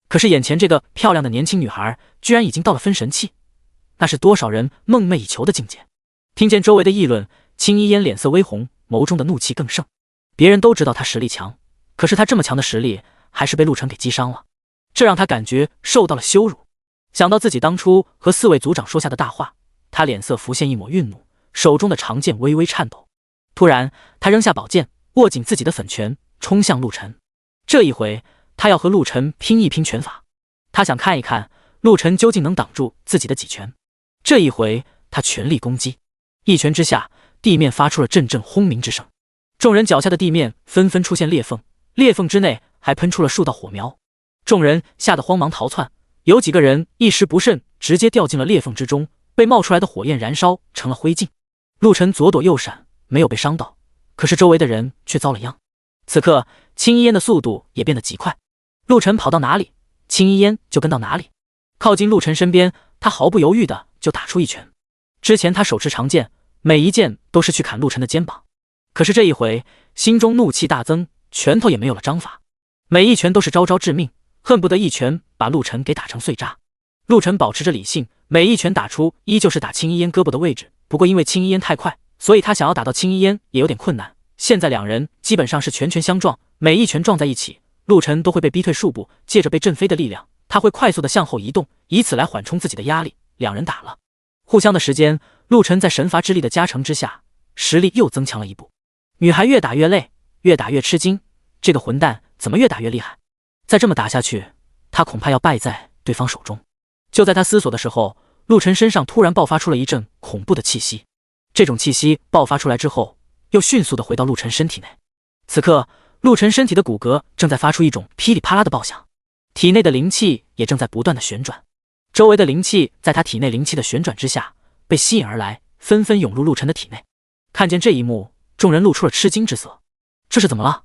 可是眼前这个漂亮的年轻女孩居然已经到了分神期，那是多少人梦寐以求的境界。听见周围的议论，青衣嫣脸色微红，眸中的怒气更盛。别人都知道她实力强，可是她这么强的实力还是被陆晨给击伤了，这让她感觉受到了羞辱。想到自己当初和4位族长说下的大话，她脸色浮现一抹愠怒，手中的长剑微微颤抖。突然她扔下宝剑，握紧自己的粉拳，冲向陆晨。这一回他要和陆晨拼一拼拳法，他想看一看陆晨究竟能挡住自己的几拳。这一回他全力攻击，一拳之下，地面发出了阵阵轰鸣之声。众人脚下的地面纷纷出现裂缝，裂缝之内还喷出了数道火苗。众人吓得慌忙逃窜，有几个人一时不慎，直接掉进了裂缝之中，被冒出来的火焰燃烧成了灰烬。陆晨左躲右闪，没有被伤到，可是周围的人却遭了殃。此刻青衣烟的速度也变得极快。陆晨跑到哪里，青衣烟就跟到哪里。靠近陆晨身边，他毫不犹豫的就打出一拳。之前他手持长剑，每一剑都是去砍陆晨的肩膀，可是这一回心中怒气大增，拳头也没有了章法，每一拳都是招招致命，恨不得一拳把陆晨给打成碎渣。陆晨保持着理性，每一拳打出依旧是打青衣烟胳膊的位置，不过因为青衣烟太快，所以他想要打到青衣烟也有点困难。现在两人基本上是拳拳相撞，每一拳撞在一起，陆晨都会被逼退数步，借着被震飞的力量，他会快速的向后移动，以此来缓冲自己的压力。两人打了互相的时间，陆晨在神罚之力的加成之下，实力又增强了一步。女孩越打越累，越打越吃惊，这个混蛋怎么越打越厉害？再这么打下去，他恐怕要败在对方手中。就在他思索的时候，陆晨身上突然爆发出了一阵恐怖的气息。这种气息爆发出来之后，又迅速的回到陆晨身体内。此刻，陆晨身体的骨骼正在发出一种噼里啪啦的爆响，体内的灵气也正在不断的旋转。周围的灵气在他体内灵气的旋转之下被吸引而来，纷纷涌入陆晨的体内。看见这一幕，众人露出了吃惊之色。这是怎么了？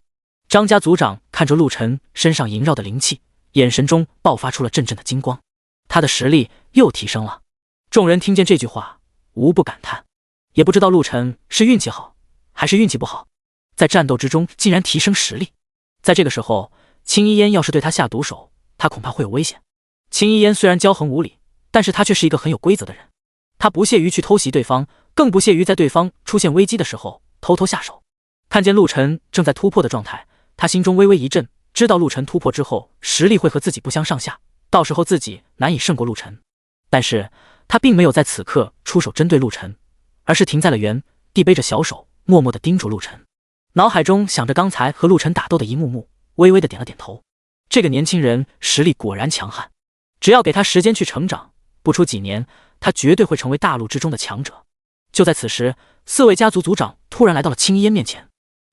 张家族长看着陆晨身上萦绕的灵气，眼神中爆发出了阵阵的金光，他的实力又提升了。众人听见这句话，无不感叹，也不知道陆晨是运气好还是运气不好，在战斗之中竟然提升实力。在这个时候，青衣烟要是对他下毒手，他恐怕会有危险。青衣烟虽然骄横无礼，但是他却是一个很有规则的人，他不屑于去偷袭对方，更不屑于在对方出现危机的时候偷偷下手。看见陆晨正在突破的状态，他心中微微一震，知道陆晨突破之后实力会和自己不相上下，到时候自己难以胜过陆晨。但是他并没有在此刻出手针对陆晨，而是停在了原地，背着小手默默地盯住陆晨，脑海中想着刚才和陆晨打斗的一幕幕，微微地点了点头。这个年轻人实力果然强悍，只要给他时间去成长，不出几年，他绝对会成为大陆之中的强者。就在此时，4位家族族长突然来到了青衣烟面前。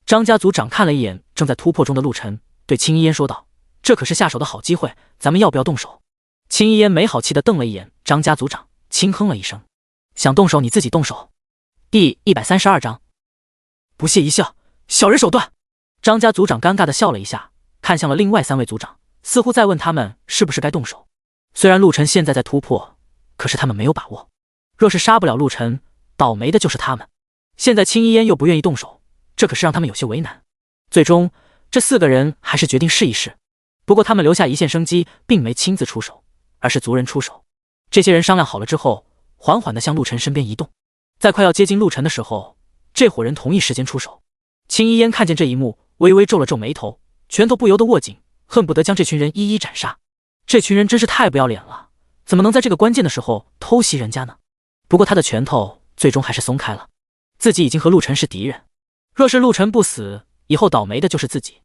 张家族长看了一眼正在突破中的陆晨，对青衣烟说道：“这可是下手的好机会，咱们要不要动手？”青衣烟没好气地瞪了一眼张家族长，轻哼了一声：“想动手你自己动手。”第132章，不屑一笑，小人手段。张家族长尴尬地笑了一下，看向了另外3位族长，似乎在问他们是不是该动手。虽然陆晨现在在突破，可是他们没有把握，若是杀不了陆晨，倒霉的就是他们。现在青衣烟又不愿意动手，这可是让他们有些为难。最终这4个人还是决定试一试，不过他们留下一线生机，并没亲自出手，而是族人出手。这些人商量好了之后，缓缓地向陆晨身边移动。在快要接近陆晨的时候，这伙人同一时间出手。青衣烟看见这一幕，微微皱了皱眉头，拳头不由得握紧，恨不得将这群人一一斩杀。这群人真是太不要脸了，怎么能在这个关键的时候偷袭人家呢？不过他的拳头最终还是松开了，自己已经和陆晨是敌人，若是陆晨不死，以后倒霉的就是自己。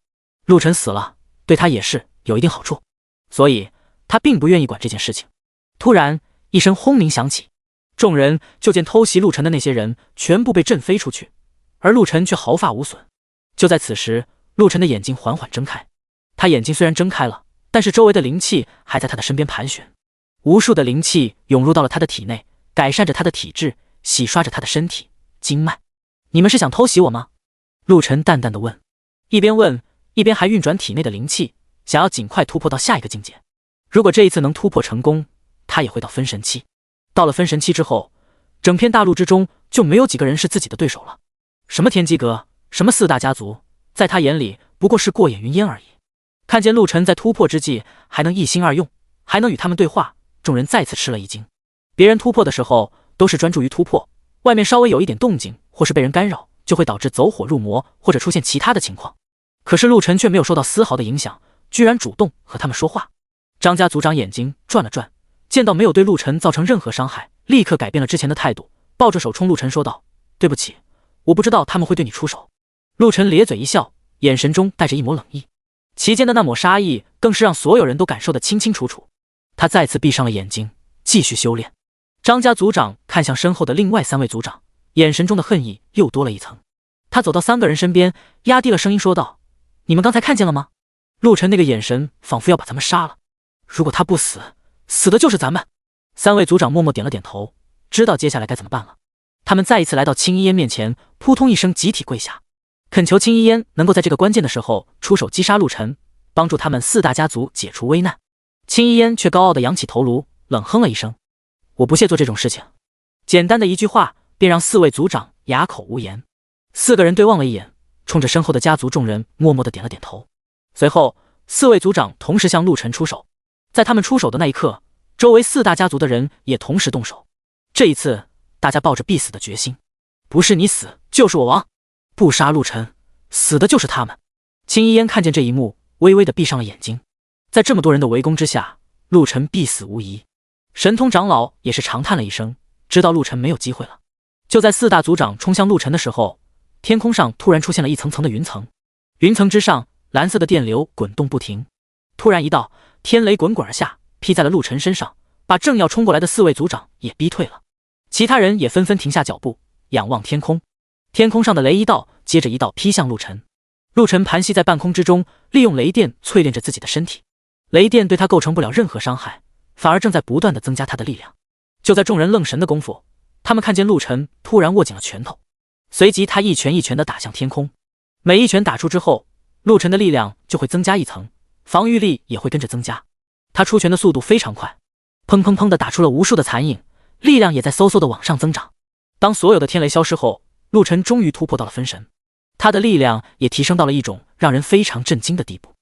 陆晨死了，对他也是有一定好处，所以他并不愿意管这件事情。突然一声轰鸣响起，众人就见偷袭陆晨的那些人全部被震飞出去，而陆晨却毫发无损。就在此时，陆晨的眼睛缓缓睁开，他眼睛虽然睁开了，但是周围的灵气还在他的身边盘旋，无数的灵气涌入到了他的体内，改善着他的体质，洗刷着他的身体经脉。你们是想偷袭我吗？陆晨淡淡的问，一边问一边还运转体内的灵气，想要尽快突破到下一个境界。如果这一次能突破成功，他也会到分神期。到了分神期之后，整片大陆之中就没有几个人是自己的对手了。什么天机阁，什么4大家族，在他眼里不过是过眼云烟而已。看见陆晨在突破之际还能一心二用，还能与他们对话，众人再次吃了一惊。别人突破的时候都是专注于突破，外面稍微有一点动静或是被人干扰，就会导致走火入魔或者出现其他的情况。可是陆晨却没有受到丝毫的影响，居然主动和他们说话。张家族长眼睛转了转，见到没有对陆晨造成任何伤害，立刻改变了之前的态度，抱着手冲陆晨说道：“对不起，我不知道他们会对你出手。”陆晨咧嘴一笑，眼神中带着一抹冷意，其间的那抹杀意更是让所有人都感受得清清楚楚。他再次闭上了眼睛，继续修炼。张家族长看向身后的另外3位族长，眼神中的恨意又多了一层。他走到3个人身边，压低了声音说道：“你们刚才看见了吗？陆晨那个眼神仿佛要把咱们杀了，如果他不死，死的就是咱们。”3位族长默默点了点头，知道接下来该怎么办了。他们再一次来到青衣烟面前，扑通一声集体跪下，恳求青衣烟能够在这个关键的时候出手击杀陆晨，帮助他们4大家族解除危难。青衣烟却高傲地扬起头颅，冷哼了一声：“我不屑做这种事情。”简单的一句话便让4位族长哑口无言。4个人对望了一眼，冲着身后的家族众人默默地点了点头。随后4位族长同时向陆晨出手，在他们出手的那一刻，周围4大家族的人也同时动手。这一次大家抱着必死的决心，不是你死就是我亡，不杀陆晨，死的就是他们。青衣烟看见这一幕，微微地闭上了眼睛。在这么多人的围攻之下，陆晨必死无疑。神通长老也是长叹了一声，知道陆晨没有机会了。就在4大族长冲向陆晨的时候，天空上突然出现了一层层的云层，云层之上蓝色的电流滚动不停。突然一道天雷滚滚而下，劈在了陆晨身上，把正要冲过来的4位族长也逼退了。其他人也纷纷停下脚步，仰望天空。天空上的雷一道接着一道劈向陆晨。陆晨盘膝在半空之中，利用雷电淬炼着自己的身体。雷电对他构成不了任何伤害，反而正在不断地增加他的力量。就在众人愣神的功夫，他们看见陆晨突然握紧了拳头，随即他一拳一拳地打向天空。每一拳打出之后，陆晨的力量就会增加一层，防御力也会跟着增加。他出拳的速度非常快，砰砰砰地打出了无数的残影，力量也在嗖嗖地往上增长。当所有的天雷消失后，陆晨终于突破到了分神，他的力量也提升到了一种让人非常震惊的地步。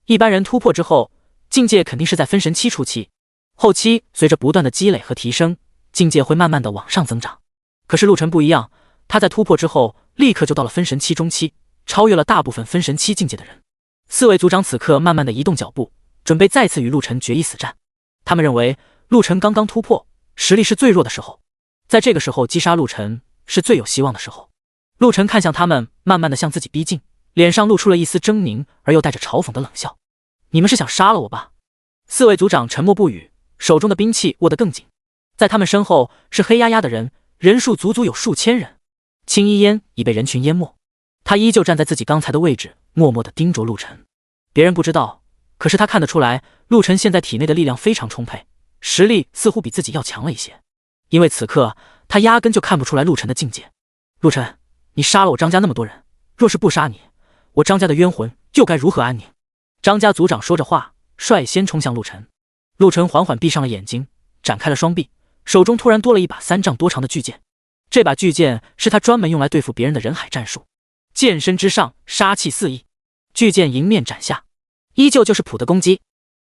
一般人突破之后，境界肯定是在分神期初期，后期随着不断的积累和提升，境界会慢慢的往上增长。可是陆晨不一样，他在突破之后立刻就到了分神期中期，超越了大部分分神期境界的人。4位族长此刻慢慢的移动脚步，准备再次与陆晨决一死战。他们认为陆晨刚刚突破，实力是最弱的时候，在这个时候击杀陆晨是最有希望的时候。陆晨看向他们，慢慢的向自己逼近，脸上露出了一丝狰狞而又带着嘲讽的冷笑：“你们是想杀了我吧？”4位族长沉默不语，手中的兵器握得更紧。在他们身后是黑压压的人，人数足足有数千人。青衣烟已被人群淹没，他依旧站在自己刚才的位置，默默地盯着陆晨。别人不知道，可是他看得出来，陆晨现在体内的力量非常充沛，实力似乎比自己要强了一些。因为此刻他压根就看不出来陆晨的境界。陆晨，你杀了我张家那么多人，若是不杀你，我张家的冤魂又该如何安宁？张家族长说着话，率先冲向陆晨。陆晨缓缓闭上了眼睛，展开了双臂，手中突然多了一把3丈多长的巨剑。这把巨剑是他专门用来对付别人的人海战术。剑身之上，杀气四溢，巨剑迎面斩下，依旧就是普的攻击。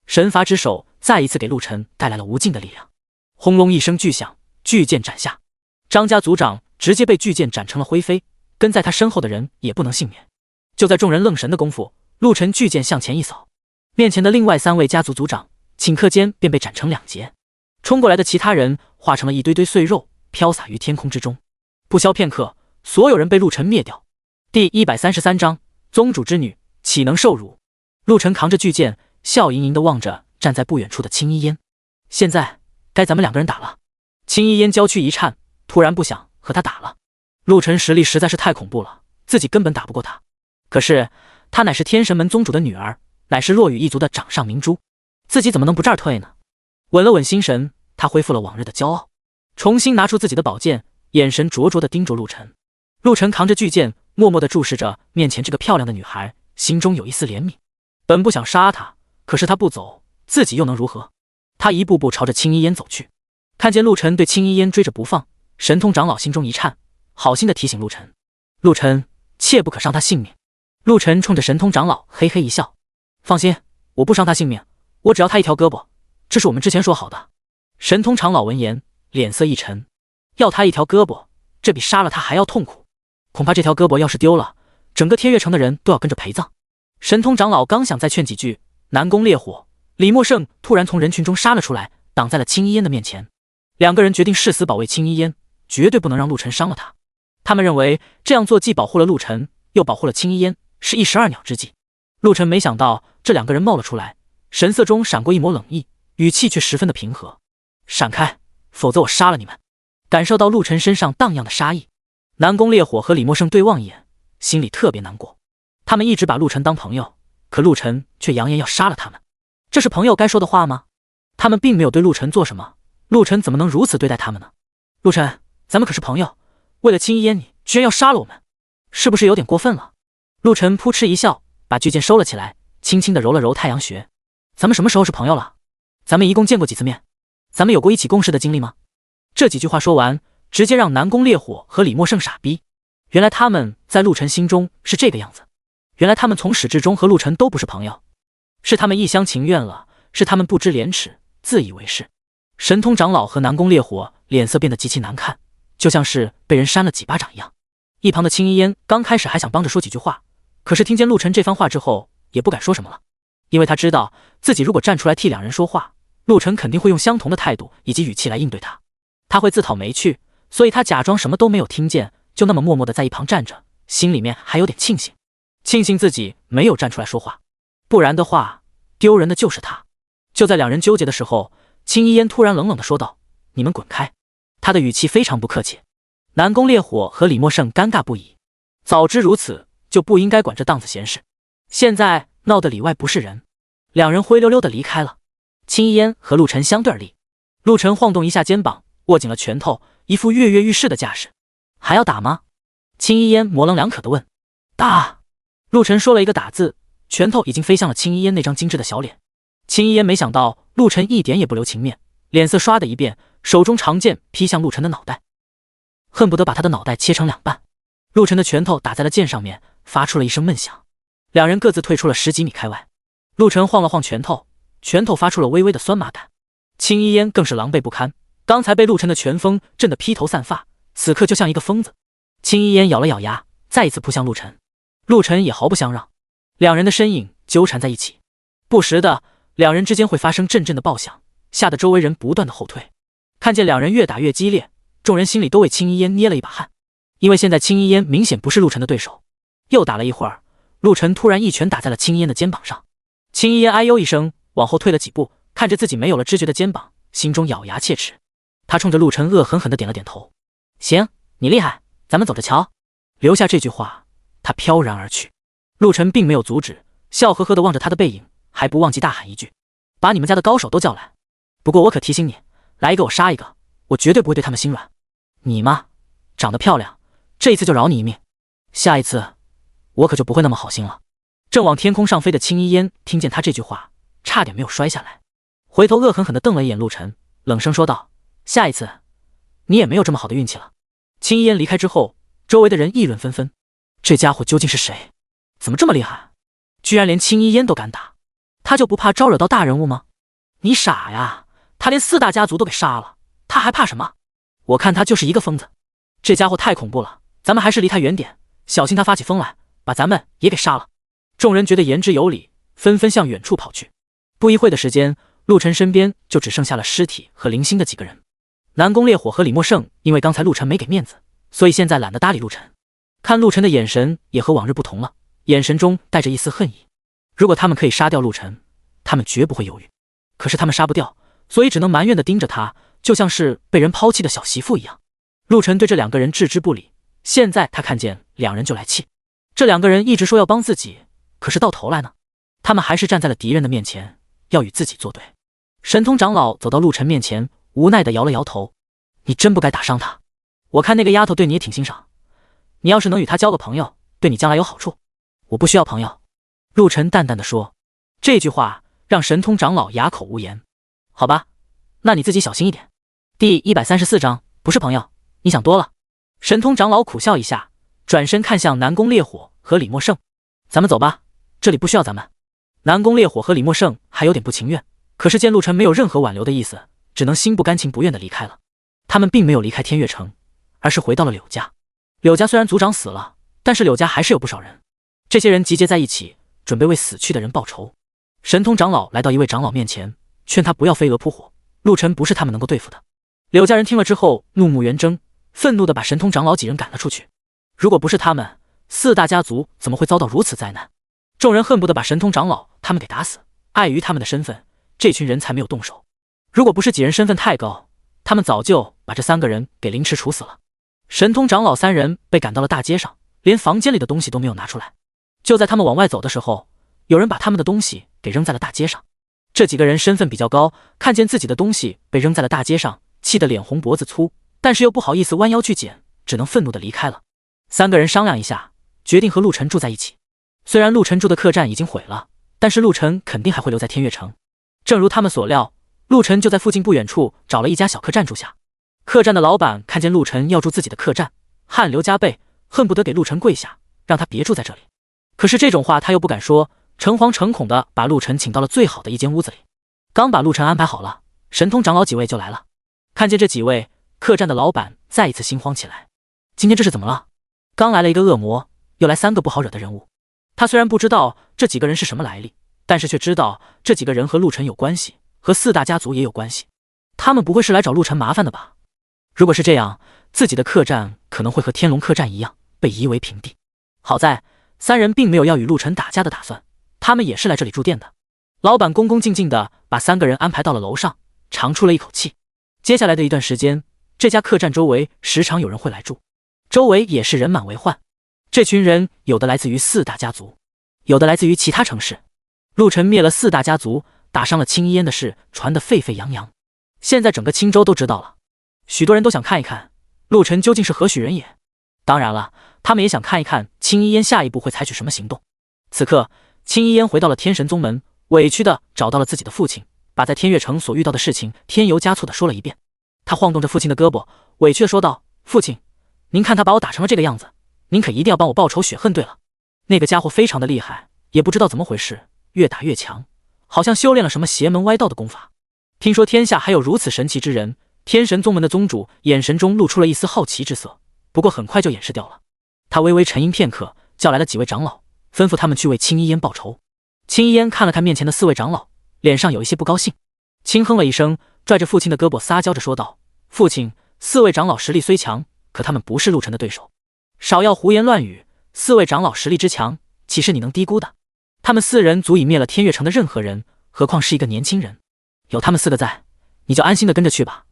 神罚之手再一次给陆晨带来了无尽的力量。轰隆一声巨响，巨剑斩下，张家族长直接被巨剑斩成了灰飞，跟在他身后的人也不能幸免。就在众人愣神的功夫，陆晨巨剑向前一扫，面前的另外3位家族族长顷刻间便被斩成2截。冲过来的其他人化成了一堆堆碎肉，飘洒于天空之中。不消片刻，所有人被陆晨灭掉。第133章，宗主之女岂能受辱？陆晨扛着巨剑，笑盈盈地望着站在不远处的青衣烟。现在该咱们2个人打了。青衣烟娇躯一颤，突然不想和他打了。陆晨实力实在是太恐怖了，自己根本打不过他。可是他乃是天神门宗主的女儿，乃是落羽一族的掌上明珠，自己怎么能不这儿退呢？稳了稳心神，他恢复了往日的骄傲，重新拿出自己的宝剑，眼神灼灼地盯着陆晨。陆晨扛着巨剑，默默地注视着面前这个漂亮的女孩，心中有一丝怜悯。本不想杀她，可是她不走，自己又能如何？他一步步朝着青衣烟走去。看见陆晨对青衣烟追着不放，神通长老心中一颤，好心地提醒陆晨：“陆晨，切不可伤他性命。”陆晨冲着神通长老嘿嘿一笑：“放心，我不伤他性命，我只要他一条胳膊，这是我们之前说好的。”神通长老闻言，脸色一沉：“要他一条胳膊，这比杀了他还要痛苦。恐怕这条胳膊要是丢了，整个天月城的人都要跟着陪葬。”神通长老刚想再劝几句，南宫烈火、李默胜突然从人群中杀了出来，挡在了青衣烟的面前。2个人决定誓死保卫青衣烟，绝对不能让陆晨伤了他。他们认为这样做既保护了陆晨，又保护了青衣烟，是一石二鸟之计。陆晨没想到这2个人冒了出来，神色中闪过一抹冷意，语气却十分的平和：“闪开，否则我杀了你们。”感受到陆晨身上荡漾的杀意，南宫烈火和李默胜对望一眼，心里特别难过。他们一直把陆晨当朋友，可陆晨却扬言要杀了他们，这是朋友该说的话吗？他们并没有对陆晨做什么，陆晨怎么能如此对待他们呢？陆晨，咱们可是朋友，为了青衣烟你居然要杀了我们，是不是有点过分了？陆晨扑哧一笑，把巨剑收了起来，轻轻地揉了揉太阳穴。咱们什么时候是朋友了？咱们一共见过几次面？咱们有过一起共事的经历吗？这几句话说完，直接让南宫烈火和李默胜傻逼。原来他们在陆晨心中是这个样子，原来他们从始至终和陆晨都不是朋友，是他们一厢情愿了，是他们不知廉耻，自以为是。神通长老和南宫烈火脸色变得极其难看，就像是被人扇了几巴掌一样。一旁的青衣烟刚开始还想帮着说几句话，可是听见陆晨这番话之后，也不敢说什么了，因为他知道自己如果站出来替两人说话，陆晨肯定会用相同的态度以及语气来应对他，他会自讨没趣，所以他假装什么都没有听见，就那么默默地在一旁站着，心里面还有点庆幸自己没有站出来说话，不然的话丢人的就是他。就在两人纠结的时候，青衣烟突然冷冷地说道：“你们滚开！”他的语气非常不客气。南宫烈火和李默胜尴尬不已，早知如此就不应该管这档子闲事，现在闹得里外不是人。两人灰溜溜地离开了。青衣烟和陆晨相对而立，陆晨晃动一下肩膀，握紧了拳头，一副跃跃欲试的架势。还要打吗？青衣烟模棱两可地问。打！陆晨说了一个打字，拳头已经飞向了青衣烟那张精致的小脸。青衣烟没想到陆晨一点也不留情面，脸色刷的一变，手中长剑劈向陆晨的脑袋，恨不得把他的脑袋切成两半。陆晨的拳头打在了剑上面，发出了一声闷响，两人各自退出了10几米开外。陆晨晃了晃拳头，拳头发出了微微的酸麻感。青衣烟更是狼狈不堪，刚才被陆晨的拳风震得披头散发，此刻就像一个疯子。青衣烟咬了咬牙，再一次扑向陆晨，陆晨也毫不相让，两人的身影纠缠在一起，不时的两人之间会发生阵阵的爆响，吓得周围人不断的后退。看见两人越打越激烈，众人心里都为青衣烟捏了一把汗，因为现在青衣烟明显不是陆晨的对手。又打了一会儿，陆晨突然一拳打在了青衣烟的肩膀上，青衣烟哎呦一声往后退了几步，看着自己没有了知觉的肩膀，心中咬牙切齿。他冲着陆晨恶狠狠地点了点头，行，你厉害，咱们走着瞧。留下这句话，他飘然而去。陆晨并没有阻止，笑呵呵地望着他的背影，还不忘记大喊一句：把你们家的高手都叫来。不过我可提醒你，来一个我杀一个，我绝对不会对他们心软。你嘛，长得漂亮，这一次就饶你一命，下一次我可就不会那么好心了。正往天空上飞的青衣烟听见他这句话，差点没有摔下来，回头恶狠狠地瞪了一眼陆晨，冷声说道：下一次你也没有这么好的运气了。青衣烟离开之后，周围的人议论纷纷，这家伙究竟是谁？怎么这么厉害？居然连青衣烟都敢打，他就不怕招惹到大人物吗？你傻呀，他连4大家族都给杀了，他还怕什么？我看他就是一个疯子，这家伙太恐怖了，咱们还是离他远点，小心他发起疯来，把咱们也给杀了。众人觉得言之有理，纷纷向远处跑去。不一会的时间，陆晨身边就只剩下了尸体和零星的几个人。南宫烈火和李默胜因为刚才陆晨没给面子，所以现在懒得搭理陆晨。看陆晨的眼神也和往日不同了，眼神中带着一丝恨意。如果他们可以杀掉陆晨，他们绝不会犹豫，可是他们杀不掉，所以只能埋怨地盯着他，就像是被人抛弃的小媳妇一样。陆晨对这两个人置之不理，现在他看见两人就来气。这两个人一直说要帮自己，可是到头来呢，他们还是站在了敌人的面前，要与自己作对。神通长老走到陆晨面前，无奈地摇了摇头：你真不该打伤他，我看那个丫头对你也挺欣赏，你要是能与她交个朋友，对你将来有好处。我不需要朋友。陆晨淡淡地说，这句话让神通长老哑口无言。好吧，那你自己小心一点。第134章，不是朋友，你想多了。神通长老苦笑一下，转身看向南宫烈火和李默胜：咱们走吧，这里不需要咱们。南宫烈火和李默胜还有点不情愿，可是见陆晨没有任何挽留的意思，只能心不甘情不愿地离开了。他们并没有离开天月城，而是回到了柳家。柳家虽然族长死了，但是柳家还是有不少人，这些人集结在一起，准备为死去的人报仇。神通长老来到一位长老面前，劝他不要飞蛾扑火，陆晨不是他们能够对付的。柳家人听了之后怒目圆睁，愤怒地把神通长老几人赶了出去。如果不是他们，4大家族怎么会遭到如此灾难？众人恨不得把神通长老他们给打死，碍于他们的身份，这群人才没有动手。如果不是几人身份太高，他们早就把这3个人给凌迟处死了。神通长老3人被赶到了大街上，连房间里的东西都没有拿出来。就在他们往外走的时候，有人把他们的东西给扔在了大街上。这几个人身份比较高，看见自己的东西被扔在了大街上，气得脸红脖子粗，但是又不好意思弯腰去捡，只能愤怒地离开了。3个人商量一下，决定和陆晨住在一起。虽然陆晨住的客栈已经毁了，但是陆晨肯定还会留在天悦城。正如他们所料，陆晨就在附近不远处找了一家小客栈住下。客栈的老板看见陆晨要住自己的客栈，汗流浃背，恨不得给陆晨跪下，让他别住在这里。可是这种话他又不敢说，诚惶诚恐地把陆晨请到了最好的一间屋子里。刚把陆晨安排好了，神通长老几位就来了。看见这几位，客栈的老板再一次心慌起来。今天这是怎么了？刚来了一个恶魔，又来3个不好惹的人物。他虽然不知道这几个人是什么来历，但是却知道这几个人和陆晨有关系，和4大家族也有关系。他们不会是来找陆晨麻烦的吧？如果是这样，自己的客栈可能会和天龙客栈一样被夷为平地。好在3人并没有要与陆晨打架的打算，他们也是来这里住店的。老板恭恭敬敬地把3个人安排到了楼上，长出了一口气。接下来的一段时间，这家客栈周围时常有人会来住，周围也是人满为患。这群人有的来自于4大家族，有的来自于其他城市。陆晨灭了4大家族，打伤了青衣烟的事传得沸沸扬扬，现在整个青州都知道了。许多人都想看一看陆晨究竟是何许人也。当然了，他们也想看一看青衣烟下一步会采取什么行动。此刻，青衣烟回到了天神宗门，委屈地找到了自己的父亲，把在天悦城所遇到的事情添油加醋地说了一遍。他晃动着父亲的胳膊，委屈地说道：“父亲，您看他把我打成了这个样子，您可一定要帮我报仇雪恨。对了，那个家伙非常的厉害，也不知道怎么回事，越打越强，好像修炼了什么邪门歪道的功法。听说天下还有如此神奇之人。”天神宗门的宗主眼神中露出了一丝好奇之色，不过很快就掩饰掉了。他微微沉吟片刻，叫来了几位长老，吩咐他们去为青衣烟报仇。青衣烟看了看面前的4位长老，脸上有一些不高兴，轻哼了一声，拽着父亲的胳膊撒娇着说道：“父亲，4位长老实力虽强，可他们不是陆晨的对手。少要胡言乱语，4位长老实力之强，岂是你能低估的？他们4人足以灭了天悦城的任何人，何况是一个年轻人。有他们4个在，你就安心的跟着去吧，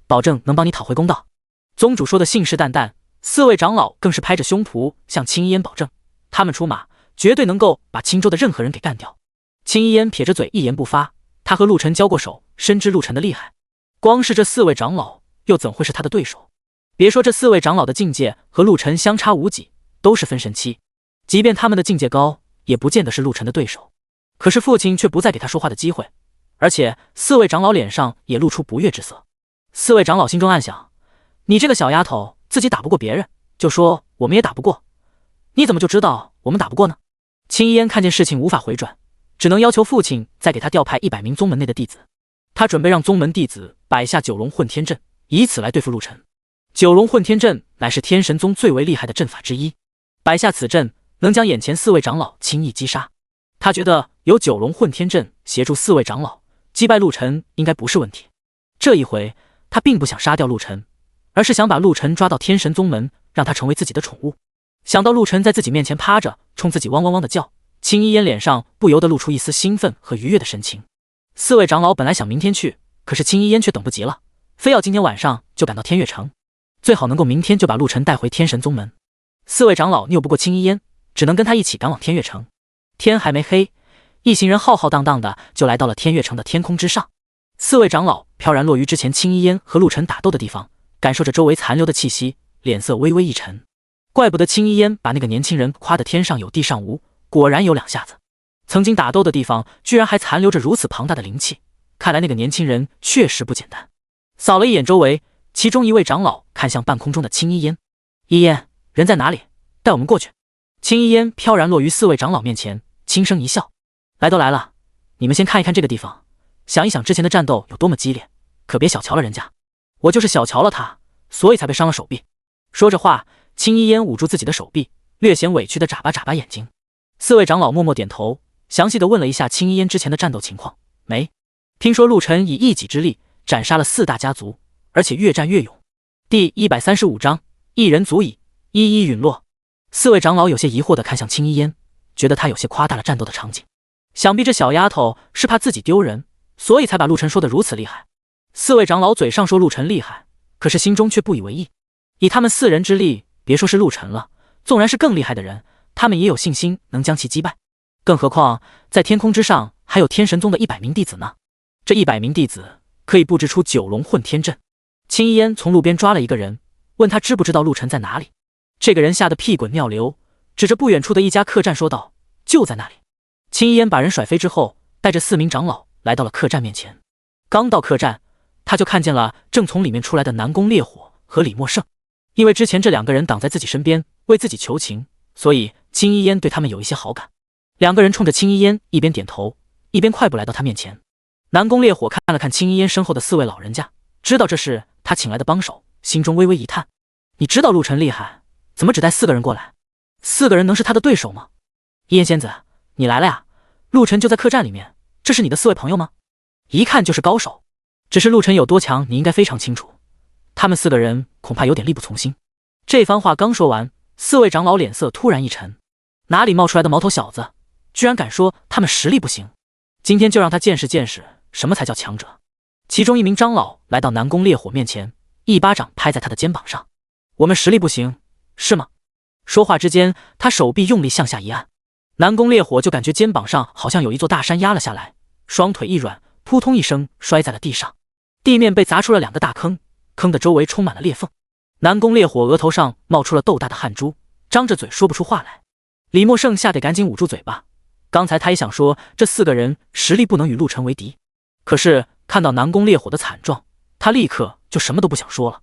保证能帮你讨回公道。”宗主说的信誓旦旦，4位长老更是拍着胸脯向青衣烟保证，他们出马绝对能够把青州的任何人给干掉。青衣烟撇着嘴一言不发，他和陆晨交过手，深知陆晨的厉害，光是这4位长老又怎会是他的对手？别说这4位长老的境界和陆晨相差无几，都是分神期，即便他们的境界高，也不见得是陆晨的对手。可是父亲却不再给他说话的机会，而且4位长老脸上也露出不悦之色。4位长老心中暗想，你这个小丫头自己打不过别人，就说我们也打不过，你怎么就知道我们打不过呢？青衣烟看见事情无法回转，只能要求父亲再给他调派100名宗门内的弟子。他准备让宗门弟子摆下9龙混天阵，以此来对付陆晨。9龙混天阵乃是天神宗最为厉害的阵法之一，摆下此阵能将眼前4位长老轻易击杀。他觉得有9龙混天阵协助4位长老击败陆晨应该不是问题。这一回他并不想杀掉陆晨，而是想把陆晨抓到天神宗门，让他成为自己的宠物。想到陆晨在自己面前趴着，冲自己汪汪汪的叫，青衣烟脸上不由得露出一丝兴奋和愉悦的神情。4位长老本来想明天去，可是青衣烟却等不及了，非要今天晚上就赶到天悦城，最好能够明天就把陆晨带回天神宗门。4位长老拗不过青衣烟，只能跟他一起赶往天悦城。天还没黑，一行人浩浩荡荡的就来到了天悦城的天空之上。4位长老飘然落于之前青衣烟和陆晨打斗的地方，感受着周围残留的气息，脸色微微一沉。怪不得青衣烟把那个年轻人夸得天上有地上无，果然有2下子。曾经打斗的地方居然还残留着如此庞大的灵气，看来那个年轻人确实不简单。扫了一眼周围，其中一位长老看向半空中的青衣烟：“衣烟，人在哪里？带我们过去。”青衣烟飘然落于4位长老面前，轻声一笑：“来都来了，你们先看一看这个地方，想一想之前的战斗有多么激烈，可别小瞧了人家。我就是小瞧了他，所以才被伤了手臂。”说着话，青衣烟捂住自己的手臂，略显委屈的眨巴眨巴眼睛。4位长老默默点头，详细的问了一下青衣烟之前的战斗情况。没听说陆晨以一己之力斩杀了4大家族，而且越战越勇。第135章，一人足矣，一一陨落。4位长老有些疑惑的看向青衣烟，觉得他有些夸大了战斗的场景。想必这小丫头是怕自己丢人，所以才把陆晨说的如此厉害。4位长老嘴上说陆晨厉害，可是心中却不以为意。以他们4人之力，别说是陆晨了，纵然是更厉害的人，他们也有信心能将其击败。更何况在天空之上还有天神宗的100名弟子呢，这100名弟子可以布置出9龙混天阵。青衣烟从路边抓了一个人，问他知不知道陆晨在哪里。这个人吓得屁滚尿流，指着不远处的一家客栈说道：“就在那里。青衣烟把人甩飞之后，带着4名长老来到了客栈面前。刚到客栈，他就看见了正从里面出来的南宫烈火和李默胜。因为之前这2个人挡在自己身边为自己求情，所以青衣烟对他们有一些好感。2个人冲着青衣烟一边点头，一边快步来到他面前。南宫烈火看了看青衣烟身后的4位老人家，知道这是他请来的帮手，心中微微一叹。你知道陆晨厉害，怎么只带4个人过来？4个人能是他的对手吗？一烟仙子，你来了呀，陆晨就在客栈里面，这是你的4位朋友吗？一看就是高手，只是陆晨有多强你应该非常清楚，他们4个人恐怕有点力不从心。这番话刚说完，4位长老脸色突然一沉，哪里冒出来的毛头小子，居然敢说他们实力不行，今天就让他见识见识什么才叫强者。其中一名长老来到南宫烈火面前，一巴掌拍在他的肩膀上。我们实力不行，是吗？说话之间，他手臂用力向下一按，南宫烈火就感觉肩膀上好像有一座大山压了下来，双腿一软，扑通一声摔在了地上，地面被砸出了2个大坑，坑的周围充满了裂缝。南宫烈火额头上冒出了豆大的汗珠，张着嘴说不出话来。李默胜吓得赶紧捂住嘴巴，刚才他也想说这4个人实力不能与陆晨为敌，可是看到南宫烈火的惨状，他立刻就什么都不想说了。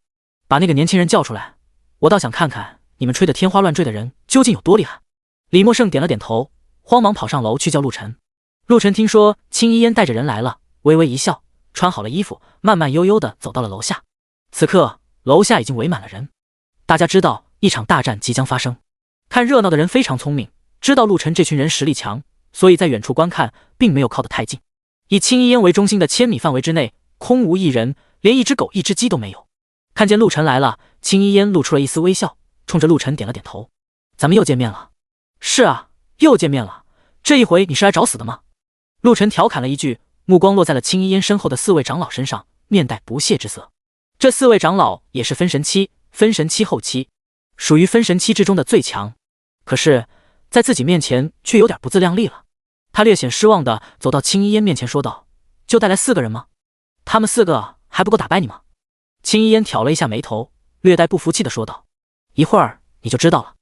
把那个年轻人叫出来，我倒想看看你们吹得天花乱坠的人究竟有多厉害。李默胜点了点头，慌忙跑上楼去叫陆晨。陆晨听说青衣烟带着人来了，微微一笑，穿好了衣服，慢慢悠悠地走到了楼下。此刻楼下已经围满了人，大家知道一场大战即将发生。看热闹的人非常聪明，知道陆晨这群人实力强，所以在远处观看，并没有靠得太近。以青衣烟为中心的1000米范围之内，空无一人，连一只狗一只鸡都没有。看见陆晨来了，青衣烟露出了一丝微笑，冲着陆晨点了点头。咱们又见面了。是啊，又见面了，这一回你是来找死的吗？陆晨调侃了一句，目光落在了青衣烟身后的4位长老身上，面带不屑之色。这4位长老也是分神期，分神期后期，属于分神期之中的最强，可是在自己面前却有点不自量力了。他略显失望地走到青衣烟面前说道，就带来4个人吗？他们4个还不够打败你吗？青衣烟挑了一下眉头，略带不服气地说道，一会儿你就知道了。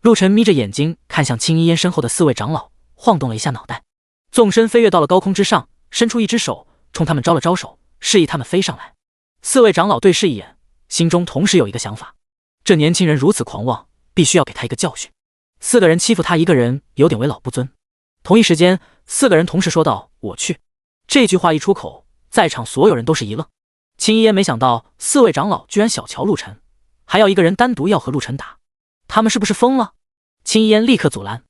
陆晨眯着眼睛看向青衣烟身后的4位长老，晃动了一下脑袋，纵身飞跃到了高空之上，伸出一只手冲他们招了招手，示意他们飞上来。4位长老对视一眼，心中同时有一个想法，这年轻人如此狂妄，必须要给他一个教训。4个人欺负他一个人，有点为老不尊。同一时间，4个人同时说道，我去。这句话一出口，在场所有人都是一愣。青衣烟没想到4位长老居然小瞧陆晨，还要一个人单独要和陆晨打，他们是不是疯了？青衣烟立刻阻拦，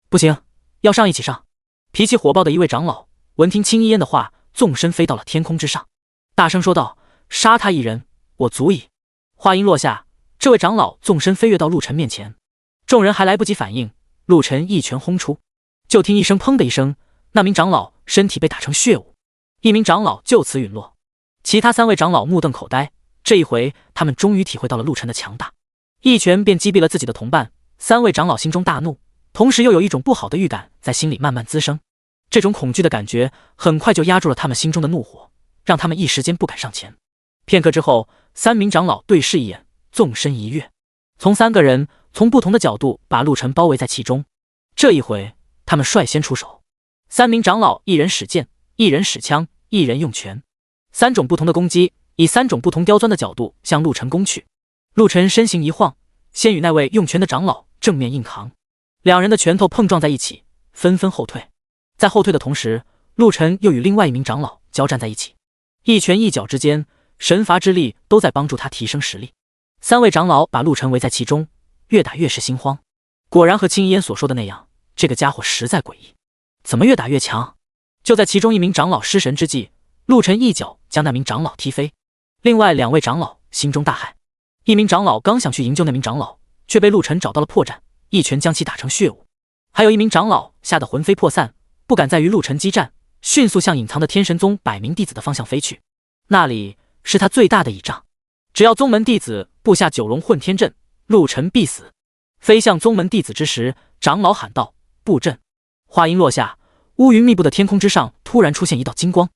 不行，要上一起上。脾气火爆的一位长老闻听青衣烟的话，纵身飞到了天空之上，大声说道，杀他一人，我足矣。话音落下，这位长老纵身飞跃到陆晨面前，众人还来不及反应，陆晨一拳轰出，就听一声砰的一声，那名长老身体被打成血雾，一名长老就此陨落。其他3位长老目瞪口呆，这一回他们终于体会到了陆晨的强大，一拳便击毙了自己的同伴。3位长老心中大怒，同时又有一种不好的预感在心里慢慢滋生，这种恐惧的感觉很快就压住了他们心中的怒火，让他们一时间不敢上前。片刻之后，3名长老对视一眼，纵身一跃，从3个人从不同的角度把陆晨包围在其中。这一回他们率先出手，3名长老一人使剑，一人使枪，一人用拳，3种不同的攻击，以3种不同刁钻的角度向陆晨攻去。陆晨身形一晃，先与那位用拳的长老正面硬扛，2人的拳头碰撞在一起，纷纷后退。在后退的同时，陆晨又与另外一名长老交战在一起，一拳一脚之间，神罚之力都在帮助他提升实力。3位长老把陆晨围在其中，越打越是心慌。果然和青衣烟所说的那样，这个家伙实在诡异，怎么越打越强？就在其中一名长老失神之际，陆晨一脚将那名长老踢飞。另外2位长老心中大骇，一名长老刚想去营救那名长老，却被陆晨找到了破绽，一拳将其打成血雾。还有一名长老吓得魂飞魄散，不敢再与陆晨激战，迅速向隐藏的天神宗100名弟子的方向飞去，那里是他最大的倚仗，只要宗门弟子布下9龙混天阵，陆晨必死。飞向宗门弟子之时，长老喊道，布阵。话音落下，乌云密布的天空之上突然出现一道金光，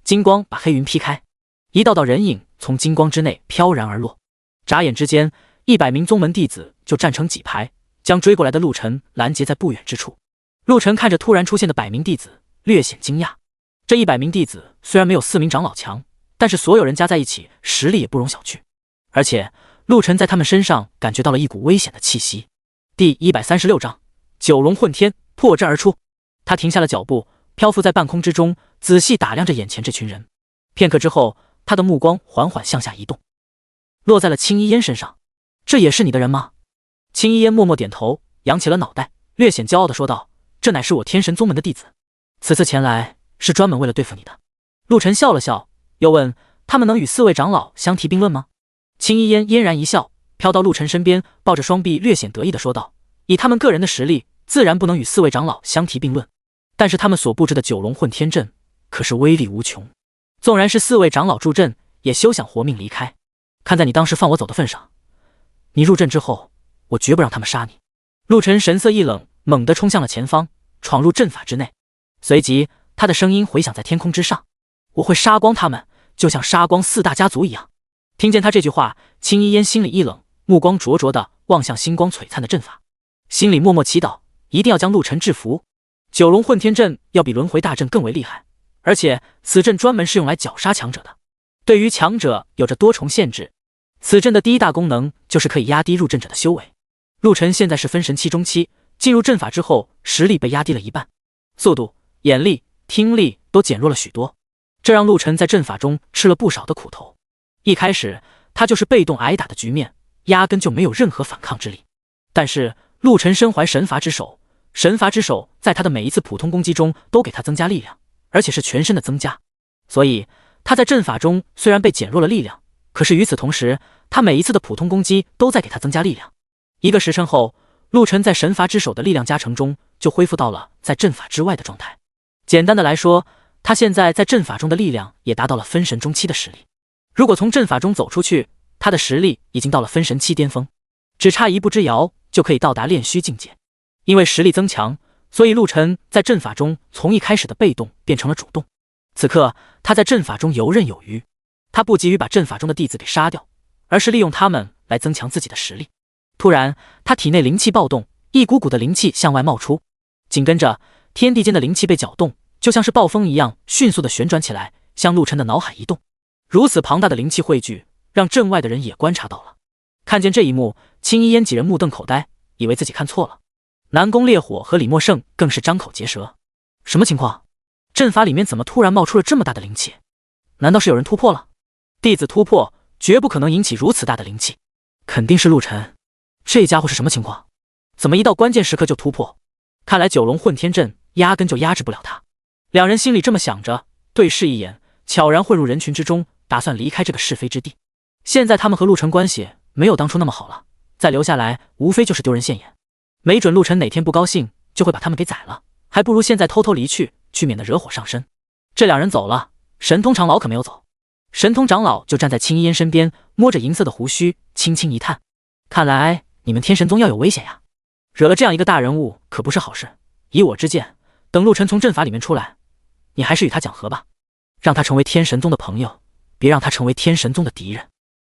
金光把黑云劈开，一道道人影从金光之内飘然而落。眨眼之间，100名宗门弟子就站成几排，将追过来的陆晨拦截在不远之处。陆晨看着突然出现的100名弟子，略显惊讶。这100名弟子虽然没有4名长老强，但是所有人加在一起，实力也不容小觑。而且陆晨在他们身上感觉到了一股危险的气息。第136章，九龙混天，破阵而出。他停下了脚步，漂浮在半空之中，仔细打量着眼前这群人。片刻之后，他的目光缓缓向下移动，落在了青衣烟身上。这也是你的人吗？青衣烟默默点头，扬起了脑袋，略显骄傲地说道：“这乃是我天神宗门的弟子，此次前来是专门为了对付你的。”陆晨笑了笑，又问：“他们能与4位长老相提并论吗？”青衣烟嫣然一笑，飘到陆晨身边，抱着双臂，略显得意地说道：“以他们个人的实力，自然不能与4位长老相提并论，但是他们所布置的九龙混天阵可是威力无穷，纵然是4位长老助阵，也休想活命离开。看在你当时放我走的份上，你入阵之后，我绝不让他们杀你。”陆晨神色一冷，猛地冲向了前方，闯入阵法之内。随即他的声音回响在天空之上：“我会杀光他们，就像杀光4大家族一样。”听见他这句话，青衣烟心里一冷，目光灼灼地望向星光璀璨的阵法，心里默默祈祷，一定要将陆晨制服。九龙混天阵要比轮回大阵更为厉害，而且此阵专门是用来绞杀强者的，对于强者有着多重限制。此阵的第一大功能就是可以压低入阵者的修为。陆晨现在是分神期中期，进入阵法之后，实力被压低了一半，速度、眼力、听力都减弱了许多，这让陆晨在阵法中吃了不少的苦头。一开始他就是被动挨打的局面，压根就没有任何反抗之力。但是陆晨身怀神罚之手，神罚之手在他的每一次普通攻击中都给他增加力量，而且是全身的增加，所以他在阵法中虽然被减弱了力量，可是与此同时，他每一次的普通攻击都在给他增加力量。一个时辰后，陆晨在神罚之手的力量加成中就恢复到了在阵法之外的状态。简单的来说，他现在在阵法中的力量也达到了分神中期的实力。如果从阵法中走出去，他的实力已经到了分神期巅峰，只差一步之遥就可以到达炼虚境界。因为实力增强，所以陆晨在阵法中从一开始的被动变成了主动。此刻他在阵法中游刃有余，他不急于把阵法中的弟子给杀掉，而是利用他们来增强自己的实力。突然他体内灵气暴动，一股股的灵气向外冒出，紧跟着天地间的灵气被搅动，就像是暴风一样迅速的旋转起来，向陆晨的脑海移动。如此庞大的灵气汇聚，让阵外的人也观察到了。看见这一幕，青衣烟几人目瞪口呆，以为自己看错了。南宫烈火和李默胜更是张口结舌。什么情况？阵法里面怎么突然冒出了这么大的灵气？难道是有人突破了？弟子突破绝不可能引起如此大的灵气，肯定是陆晨。这家伙是什么情况？怎么一到关键时刻就突破？看来九龙混天阵压根就压制不了他。两人心里这么想着，对视一眼，悄然混入人群之中，打算离开这个是非之地。现在他们和陆晨关系没有当初那么好了，再留下来无非就是丢人现眼。没准陆晨哪天不高兴就会把他们给宰了，还不如现在偷偷离去，免得惹火上身。这两人走了，神通长老可没有走。神通长老就站在青衣烟身边，摸着银色的胡须，轻轻一叹：“看来你们天神宗要有危险呀，惹了这样一个大人物可不是好事。以我之见，等陆晨从阵法里面出来，你还是与他讲和吧，让他成为天神宗的朋友，别让他成为天神宗的敌人。”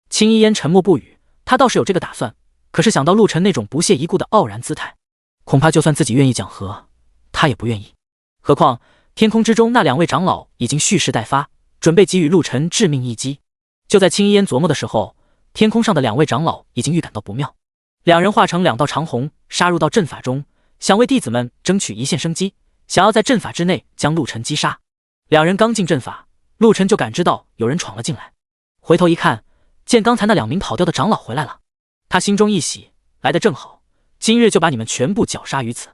青衣烟沉默不语，他倒是有这个打算，可是想到陆晨那种不屑一顾的傲然姿态，恐怕就算自己愿意讲和，他也不愿意。何况天空之中那2位长老已经蓄势待发，准备给予陆晨致命一击。就在青衣烟琢磨的时候，天空上的2位长老已经预感到不妙，两人化成2道长虹，杀入到阵法中，想为弟子们争取一线生机，想要在阵法之内将陆晨击杀。两人刚进阵法，陆晨就感知到有人闯了进来，回头一看，见刚才那2名跑掉的长老回来了，他心中一喜，来得正好，今日就把你们全部绞杀于此。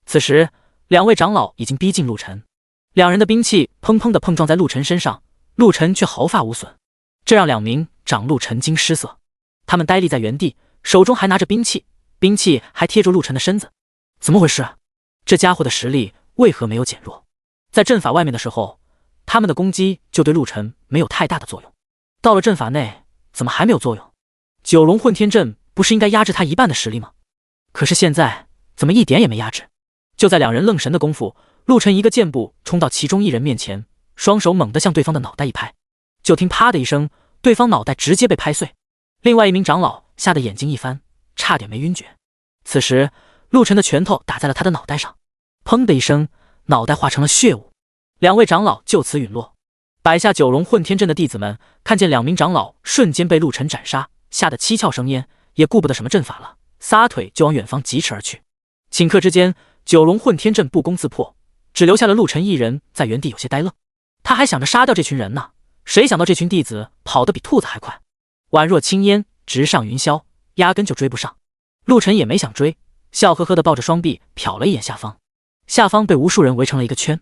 此时2位长老已经逼近陆晨，两人的兵器砰砰地碰撞在陆晨身上，陆晨却毫发无损，这让2名长老神经失色，他们呆立在原地，手中还拿着兵器，兵器还贴住陆晨的身子。怎么回事？这家伙的实力为何没有减弱？在阵法外面的时候，他们的攻击就对陆晨没有太大的作用，到了阵法内怎么还没有作用？九龙混天阵不是应该压制他一半的实力吗？可是现在怎么一点也没压制？就在两人愣神的功夫，陆晨一个箭步冲到其中一人面前，双手猛地向对方的脑袋一拍，就听啪的一声，对方脑袋直接被拍碎。另外一名长老吓得眼睛一翻，差点没晕厥。此时陆晨的拳头打在了他的脑袋上，砰的一声，脑袋化成了血雾。2位长老就此陨落。摆下九龙混天阵的弟子们看见2名长老瞬间被陆晨斩杀，吓得七窍生烟，也顾不得什么阵法了，撒腿就往远方疾驰而去。顷刻之间，九龙混天阵不攻自破，只留下了陆晨一人在原地有些呆愣。他还想着杀掉这群人呢，谁想到这群弟子跑得比兔子还快，宛若青烟直上云霄，压根就追不上。陆晨也没想追，笑呵呵地抱着双臂瞟了一眼下方，下方被无数人围成了一个圈，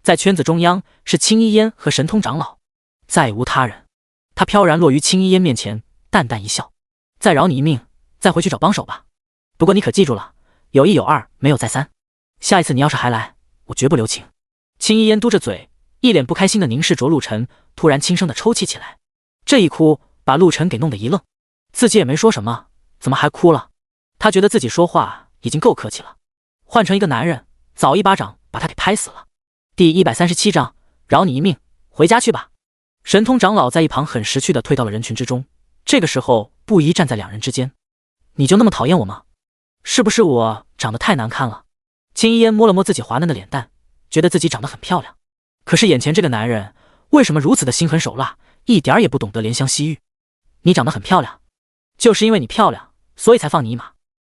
在圈子中央是青衣烟和神通长老，再无他人。他飘然落于青衣烟面前，淡淡一笑：再饶你一命，再回去找帮手吧。不过你可记住了，有一有二，没有再三。下一次你要是还来，我绝不留情。青衣烟嘟着嘴，一脸不开心地凝视着陆晨，突然轻声地抽泣起来。这一哭把陆晨给弄得一愣，自己也没说什么，怎么还哭了？他觉得自己说话已经够客气了，换成一个男人，早一巴掌把他给拍死了。第137章，饶你一命，回家去吧。神通长老在一旁很识趣地退到了人群之中，这个时候不疑站在2人之间。你就那么讨厌我吗？是不是我长得太难看了？青衣烟摸了摸自己滑嫩的脸蛋，觉得自己长得很漂亮。可是眼前这个男人为什么如此的心狠手辣，一点也不懂得怜香惜玉？你长得很漂亮，就是因为你漂亮，所以才放你一马。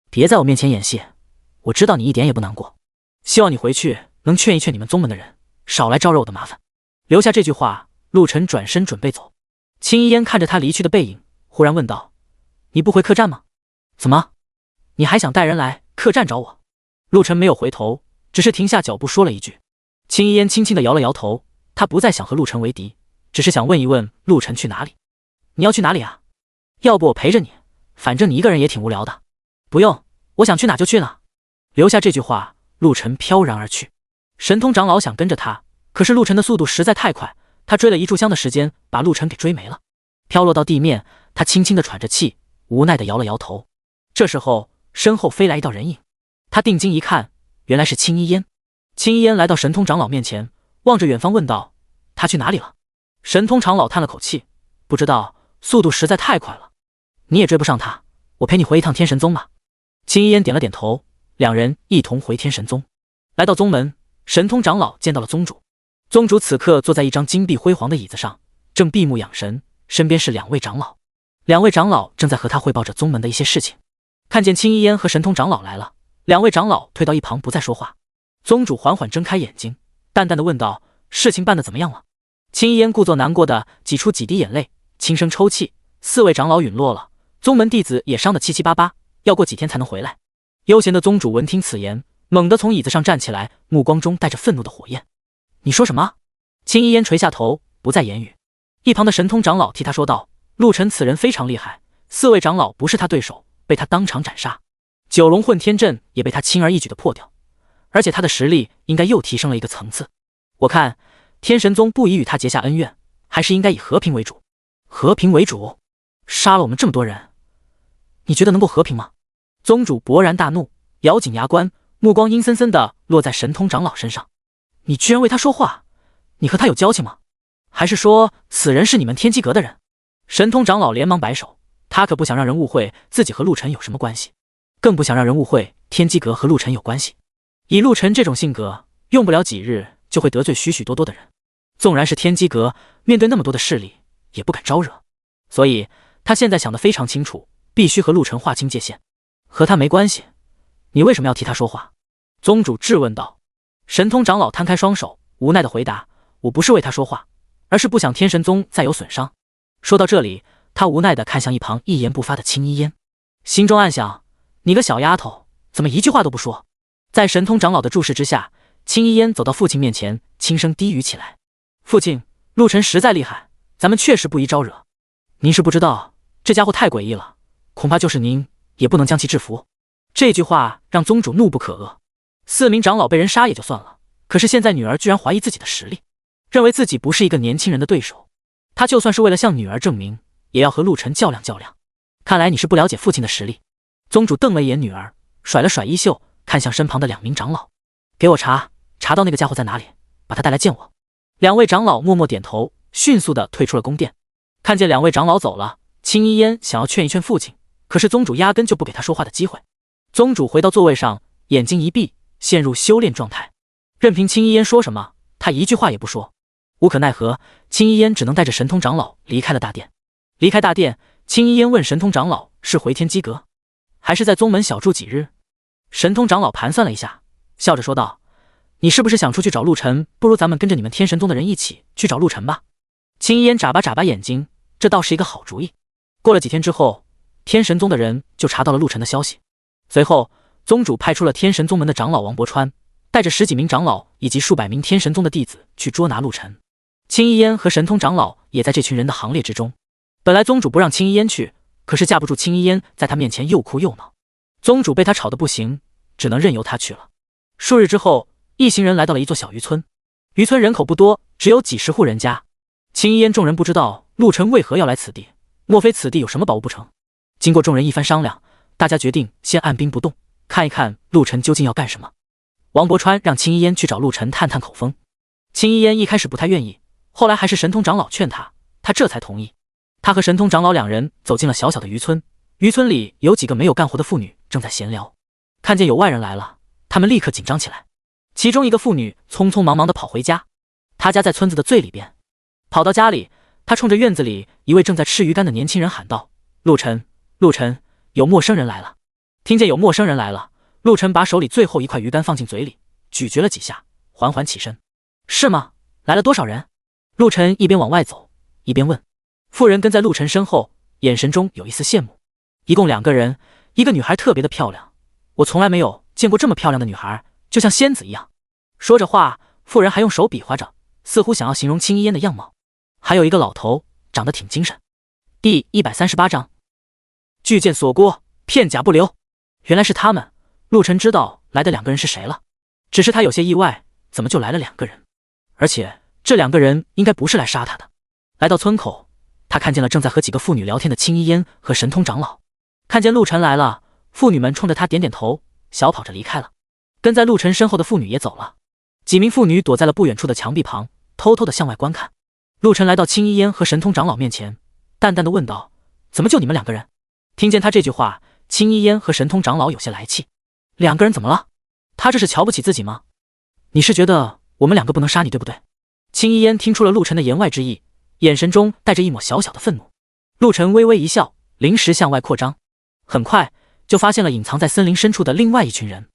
别在我面前演戏，我知道你一点也不难过。希望你回去能劝一劝你们宗门的人，少来招惹我的麻烦。留下这句话，陆晨转身准备走。青衣烟看着他离去的背影，忽然问道：你不回客栈吗？怎么，你还想带人来客栈找我？陆晨没有回头，只是停下脚步说了一句。青衣烟轻轻地摇了摇头，他不再想和陆晨为敌，只是想问一问陆晨去哪里。你要去哪里啊？要不我陪着你，反正你一个人也挺无聊的。不用，我想去哪就去哪。留下这句话，陆晨飘然而去。神通长老想跟着他，可是陆晨的速度实在太快，他追了一炷香的时间把陆晨给追没了。飘落到地面，他轻轻地喘着气，无奈地摇了摇头。这时候身后飞来一道人影，他定睛一看，原来是青衣烟。青衣烟来到神通长老面前，望着远方问道：他去哪里了？神通长老叹了口气，不知道，速度实在太快了，你也追不上他，我陪你回一趟天神宗吧。青衣烟点了点头，2人一同回天神宗。来到宗门，神通长老见到了宗主。宗主此刻坐在一张金碧辉煌的椅子上，正闭目养神，身边是2位长老。2位长老正在和他汇报着宗门的一些事情。看见青衣烟和神通长老来了，2位长老退到一旁不再说话。宗主缓缓睁开眼睛，淡淡的问道：事情办得怎么样了？青衣烟故作难过的挤出几滴眼泪，轻声抽泣：4位长老陨落了，宗门弟子也伤得七七八八，要过几天才能回来。悠闲的宗主闻听此言，猛地从椅子上站起来，目光中带着愤怒的火焰。你说什么？青衣烟垂下头，不再言语。一旁的神通长老替他说道：陆晨此人非常厉害，4位长老不是他对手，被他当场斩杀。九龙混天阵也被他轻而易举的破掉，而且他的实力应该又提升了一个层次。我看天神宗不宜与他结下恩怨，还是应该以和平为主。和平为主？杀了我们这么多人，你觉得能够和平吗？宗主勃然大怒，咬紧牙关，目光阴森森的落在神通长老身上。你居然为他说话，你和他有交情吗？还是说此人是你们天机阁的人？神通长老连忙摆手，他可不想让人误会自己和陆晨有什么关系，更不想让人误会天机阁和陆晨有关系。以陆晨这种性格，用不了几日就会得罪许许多多的人，纵然是天机阁，面对那么多的势力也不敢招惹，所以他现在想得非常清楚，必须和陆晨划清界限。和他没关系，你为什么要替他说话？宗主质问道。神通长老摊开双手，无奈的回答：我不是为他说话，而是不想天神宗再有损伤。说到这里，他无奈的看向一旁一言不发的青衣烟，心中暗想：你个小丫头，怎么一句话都不说？在神通长老的注视之下，青衣烟走到父亲面前，轻声低语起来：父亲，陆晨实在厉害，咱们确实不宜招惹。您是不知道，这家伙太诡异了，恐怕就是您也不能将其制服。这句话让宗主怒不可遏。4名长老被人杀也就算了，可是现在女儿居然怀疑自己的实力，认为自己不是一个年轻人的对手。他就算是为了向女儿证明，也要和陆晨较量较量。看来你是不了解父亲的实力。宗主瞪了一眼女儿，甩了甩衣袖，看向身旁的2名长老：给我查到那个家伙在哪里，把他带来见我。2位长老默默点头，迅速地退出了宫殿。看见2位长老走了，青衣烟想要劝一劝父亲，可是宗主压根就不给他说话的机会。宗主回到座位上，眼睛一闭，陷入修炼状态。任凭青衣烟说什么，他一句话也不说。无可奈何，青衣烟只能带着神通长老离开了大殿。离开大殿，青衣烟问神通长老是回天机阁，还是在宗门小住几日。神通长老盘算了一下，笑着说道：“你是不是想出去找陆晨？不如咱们跟着你们天神宗的人一起去找陆晨吧。”青衣烟眨巴眼睛，这倒是一个好主意。过了几天之后，天神宗的人就查到了陆晨的消息。随后，宗主派出了天神宗门的长老王伯川，带着10几名长老以及数百名天神宗的弟子去捉拿陆晨。青衣烟和神通长老也在这群人的行列之中。本来宗主不让青衣烟去，可是架不住青衣烟在他面前又哭又闹，宗主被他吵得不行，只能任由他去了。数日之后，一行人来到了一座小渔村。渔村人口不多，只有几十户人家。青衣烟众人不知道陆晨为何要来此地，莫非此地有什么宝物不成？经过众人一番商量，大家决定先按兵不动，看一看陆晨究竟要干什么。王伯川让青衣烟去找陆晨探探口风。青衣烟一开始不太愿意，后来还是神通长老劝他，他这才同意。他和神通长老两人走进了小小的渔村，渔村里有几个没有干活的妇女正在闲聊，看见有外人来了，他们立刻紧张起来。其中一个妇女匆匆忙忙地跑回家，她家在村子的最里边。跑到家里，她冲着院子里一位正在吃鱼干的年轻人喊道：“陆晨，陆晨，有陌生人来了。”听见有陌生人来了，陆晨把手里最后一块鱼干放进嘴里，咀嚼了几下，缓缓起身。是吗？来了多少人？陆晨一边往外走，一边问。妇人跟在陆晨身后，眼神中有一丝羡慕。一共2个人，一个女孩特别的漂亮，我从来没有见过这么漂亮的女孩，就像仙子一样。说着话，妇人还用手比划着，似乎想要形容青衣烟的样貌。还有一个老头，长得挺精神。第138章，巨剑锁锅，片甲不留。原来是他们。陆晨知道来的2个人是谁了，只是他有些意外，怎么就来了2个人？而且这2个人应该不是来杀他的。来到村口，他看见了正在和几个妇女聊天的青衣烟和神通长老。看见陆晨来了，妇女们冲着他点点头，小跑着离开了。跟在陆晨身后的妇女也走了。几名妇女躲在了不远处的墙壁旁，偷偷地向外观看。陆晨来到青衣烟和神通长老面前，淡淡地问道：“怎么就你们2个人？”听见他这句话，青衣烟和神通长老有些来气。2个人怎么了？他这是瞧不起自己吗？你是觉得我们2个不能杀你，对不对？青衣烟听出了陆晨的言外之意，眼神中带着一抹小小的愤怒。陆晨微微一笑，灵识向外扩张，很快就发现了隐藏在森林深处的另外一群人。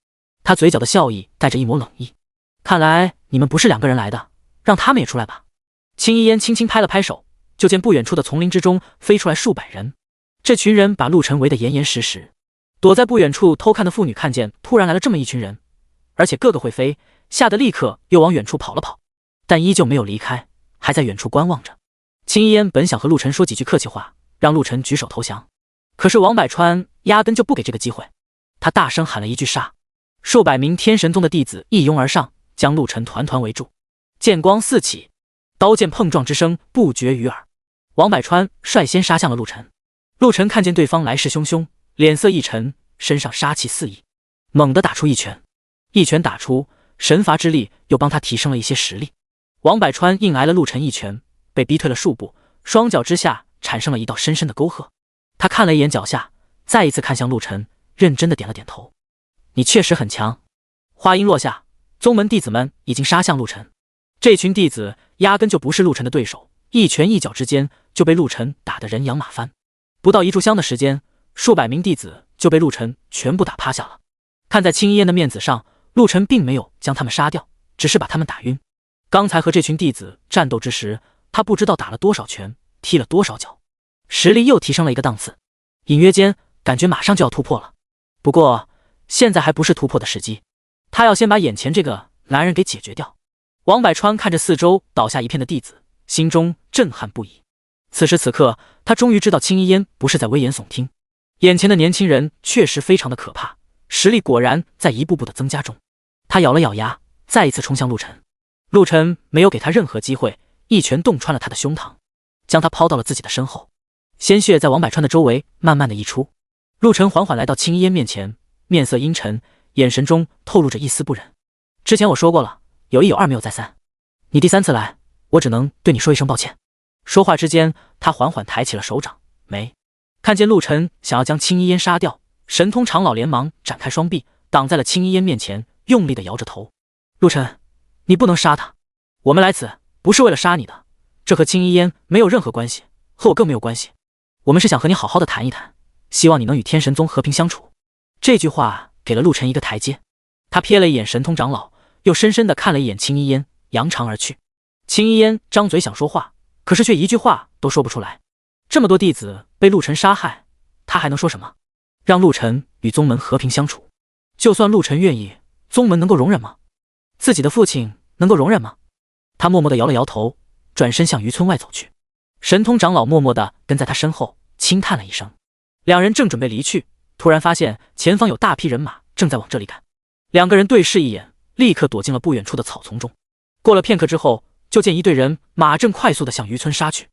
他嘴角的笑意带着一抹冷意。看来你们不是2个人来的，让他们也出来吧。青衣烟轻轻拍了拍手，就见不远处的丛林之中飞出来数百人。这群人把陆晨围得严严实实。躲在不远处偷看的妇女看见突然来了这么一群人，而且个个会飞，吓得立刻又往远处跑了跑，但依旧没有离开，还在远处观望着。青衣烟本想和陆晨说几句客气话，让陆晨举手投降，可是王百川压根就不给这个机会。他大声喊了一句杀，数百名天神宗的弟子一拥而上，将陆晨团团围住。剑光四起，刀剑碰撞之声不绝于耳。王百川率先杀向了陆晨。陆晨看见对方来势汹汹，脸色一沉，身上杀气四溢，猛地打出一拳。一拳打出，神罚之力又帮他提升了一些实力。王百川硬挨了陆晨一拳，被逼退了数步，双脚之下产生了一道深深的沟壑。他看了一眼脚下，再一次看向陆晨，认真的点了点头。你确实很强。话音落下，宗门弟子们已经杀向陆晨。这群弟子压根就不是陆晨的对手，一拳一脚之间就被陆晨打得人仰马翻。不到1炷香的时间，数百名弟子就被陆晨全部打趴下了。看在青衣烟的面子上，陆晨并没有将他们杀掉，只是把他们打晕。刚才和这群弟子战斗之时，他不知道打了多少拳，踢了多少脚，实力又提升了一个档次。隐约间感觉马上就要突破了。不过现在还不是突破的时机，他要先把眼前这个男人给解决掉。王百川看着四周倒下一片的弟子，心中震撼不已。此时此刻，他终于知道青衣烟不是在危言耸听，眼前的年轻人确实非常的可怕，实力果然在一步步的增加中。他咬了咬牙，再一次冲向陆晨。陆晨没有给他任何机会，一拳洞穿了他的胸膛，将他抛到了自己的身后。鲜血在王百川的周围慢慢的溢出。陆晨缓缓来到青衣烟面前，面色阴沉，眼神中透露着一丝不忍。之前我说过了，有一有二，没有再三。你第3次来，我只能对你说一声抱歉。说话之间，他缓缓抬起了手掌，没看见陆晨想要将青衣烟杀掉，神通长老连忙展开双臂，挡在了青衣烟面前，用力地摇着头。陆晨，你不能杀他，我们来此不是为了杀你的，这和青衣烟没有任何关系，和我更没有关系。我们是想和你好好的谈一谈，希望你能与天神宗和平相处。这句话给了陆晨一个台阶，他瞥了一眼神通长老，又深深地看了一眼青衣烟，扬长而去。青衣烟张嘴想说话，可是却一句话都说不出来。这么多弟子被陆晨杀害，他还能说什么？让陆晨与宗门和平相处，就算陆晨愿意，宗门能够容忍吗？自己的父亲能够容忍吗？他默默地摇了摇头，转身向渔村外走去。神通长老默默地跟在他身后，轻叹了一声。两人正准备离去，突然发现前方有大批人马正在往这里赶。两个人对视一眼，立刻躲进了不远处的草丛中。过了片刻之后，就见一队人马正快速地向渔村杀去。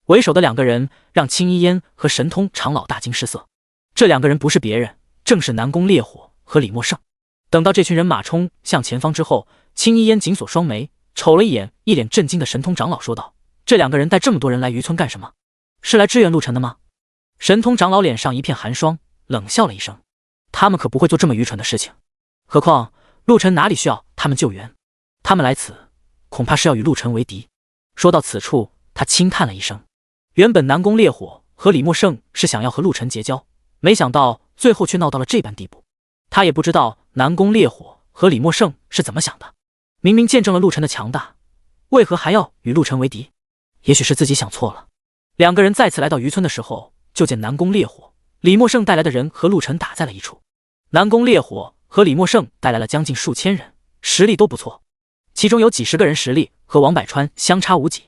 为首的两个人让青衣烟和神通长老大惊失色。这两个人不是别人，正是南宫烈火和李默胜。等到这群人马冲向前方之后，青衣烟紧锁双眉，瞅了一眼一脸震惊的神通长老，说道：“这两个人带这么多人来渔村干什么？是来支援陆晨的吗？”神通长老脸上一片寒霜，冷笑了一声：“他们可不会做这么愚蠢的事情。何况陆晨哪里需要他们救援？他们来此，恐怕是要与陆晨为敌。”说到此处，他轻叹了一声。原本南宫烈火和李默胜是想要和陆晨结交，没想到最后却闹到了这般地步。他也不知道南宫烈火和李默胜是怎么想的，明明见证了陆晨的强大，为何还要与陆晨为敌？也许是自己想错了。两个人再次来到渔村的时候，就见南宫烈火、李默胜带来的人和陆晨打在了一处。南宫烈火和李默胜带来了将近数千人，实力都不错，其中有几十个人实力和王百川相差无几。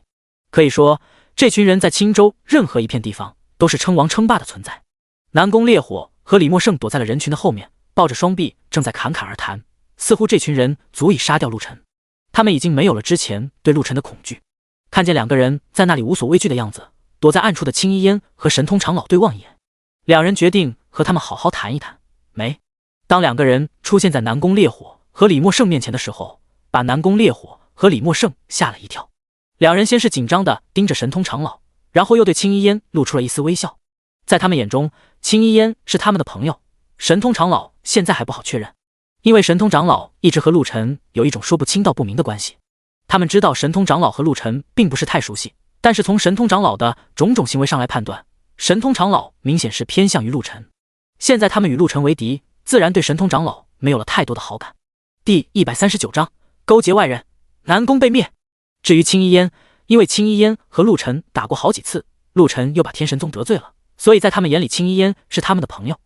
可以说，这群人在青州任何一片地方都是称王称霸的存在。南宫烈火和李默胜躲在了人群的后面，抱着双臂正在侃侃而谈，似乎这群人足以杀掉陆晨。他们已经没有了之前对陆晨的恐惧。看见两个人在那里无所畏惧的样子，躲在暗处的青衣烟和神通长老对望一眼，两人决定和他们好好谈一谈。当两个人出现在南宫烈火和李默胜面前的时候，把南宫烈火和李默胜吓了一跳。两人先是紧张地盯着神通长老，然后又对青衣烟露出了一丝微笑。在他们眼中，青衣烟是他们的朋友，神通长老现在还不好确认，因为神通长老一直和陆晨有一种说不清道不明的关系。他们知道神通长老和陆晨并不是太熟悉，但是从神通长老的种种行为上来判断，神通长老明显是偏向于陆晨。现在他们与陆晨为敌，自然对神通长老没有了太多的好感。第139章勾结外人，南宫被灭。至于青衣烟，因为青衣烟和陆晨打过好几次，陆晨又把天神宗得罪了，所以在他们眼里青衣烟是他们的朋友，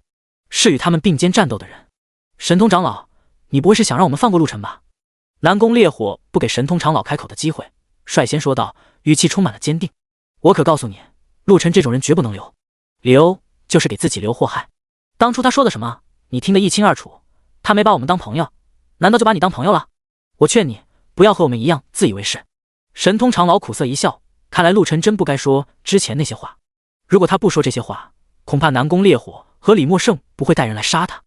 是与他们并肩战斗的人。神通长老，你不会是想让我们放过陆晨吧？南宫烈火不给神通长老开口的机会，率先说道，语气充满了坚定。我可告诉你，陆晨这种人绝不能留，留就是给自己留祸害。当初他说的什么，你听得一清二楚，他没把我们当朋友，难道就把你当朋友了？我劝你不要和我们一样自以为是。神通长老苦涩一笑，看来陆晨真不该说之前那些话。如果他不说这些话，恐怕南宫烈火和李默胜不会带人来杀他。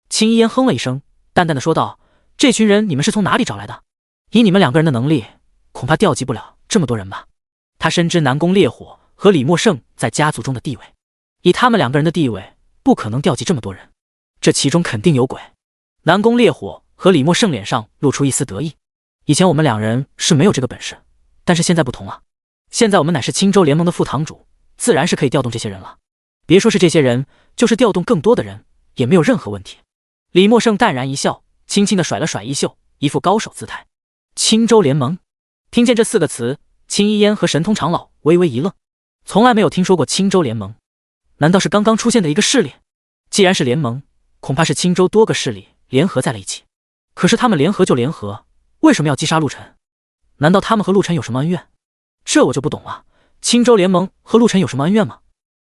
青衣烟哼了一声，淡淡的说道，这群人你们是从哪里找来的？以你们两个人的能力，恐怕调集不了这么多人吧。他深知南宫烈火和李默胜在家族中的地位，以他们两个人的地位，不可能调集这么多人，这其中肯定有鬼。南宫烈火和李默胜脸上露出一丝得意，以前我们两人是没有这个本事，但是现在不同了，现在我们乃是青州联盟的副堂主，自然是可以调动这些人了。别说是这些人，就是调动更多的人也没有任何问题。李默胜淡然一笑，轻轻地甩了甩衣袖，一副高手姿态。青州联盟，听见这4个词，青衣烟和神通长老微微一愣，从来没有听说过青州联盟，难道是刚刚出现的一个势力？既然是联盟，恐怕是青州多个势力联合在了一起。可是他们联合就联合，为什么要击杀陆晨？难道他们和陆晨有什么恩怨？这我就不懂了。青州联盟和陆晨有什么恩怨吗？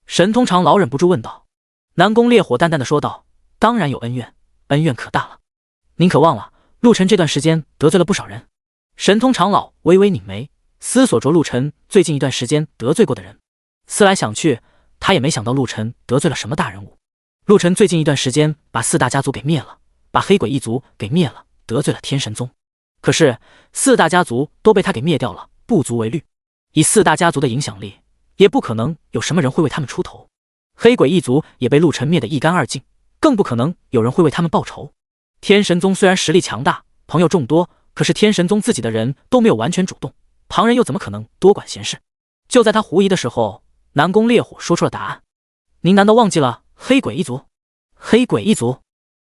神通长老忍不住问道。南宫烈火淡淡的说道，当然有恩怨，恩怨可大了。您可忘了，陆晨这段时间得罪了不少人。神通长老微微拧眉，思索着陆晨最近一段时间得罪过的人。思来想去，他也没想到陆晨得罪了什么大人物。陆晨最近一段时间把4大家族给灭了，把黑鬼一族给灭了，得罪了天神宗。可是4大家族都被他给灭掉了，不足为虑。以4大家族的影响力，也不可能有什么人会为他们出头。黑鬼一族也被陆晨灭得一干二净，更不可能有人会为他们报仇。天神宗虽然实力强大，朋友众多，可是天神宗自己的人都没有完全主动，旁人又怎么可能多管闲事？就在他狐疑的时候，南宫烈火说出了答案。您难道忘记了黑鬼一族？黑鬼一族？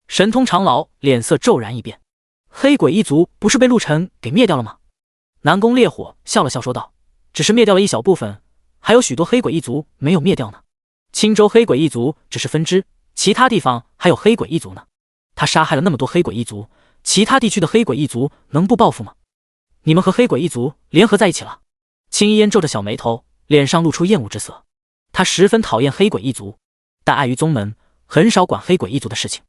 神通长老脸色骤然一变。黑鬼一族不是被陆晨给灭掉了吗？南宫烈火笑了笑说道，只是灭掉了一小部分，还有许多黑鬼一族没有灭掉呢。青州黑鬼一族只是分支，其他地方还有黑鬼一族呢。他杀害了那么多黑鬼一族，其他地区的黑鬼一族能不报复吗？你们和黑鬼一族联合在一起了？青衣烟皱着小眉头，脸上露出厌恶之色。他十分讨厌黑鬼一族，但碍于宗门，很少管黑鬼一族的事情。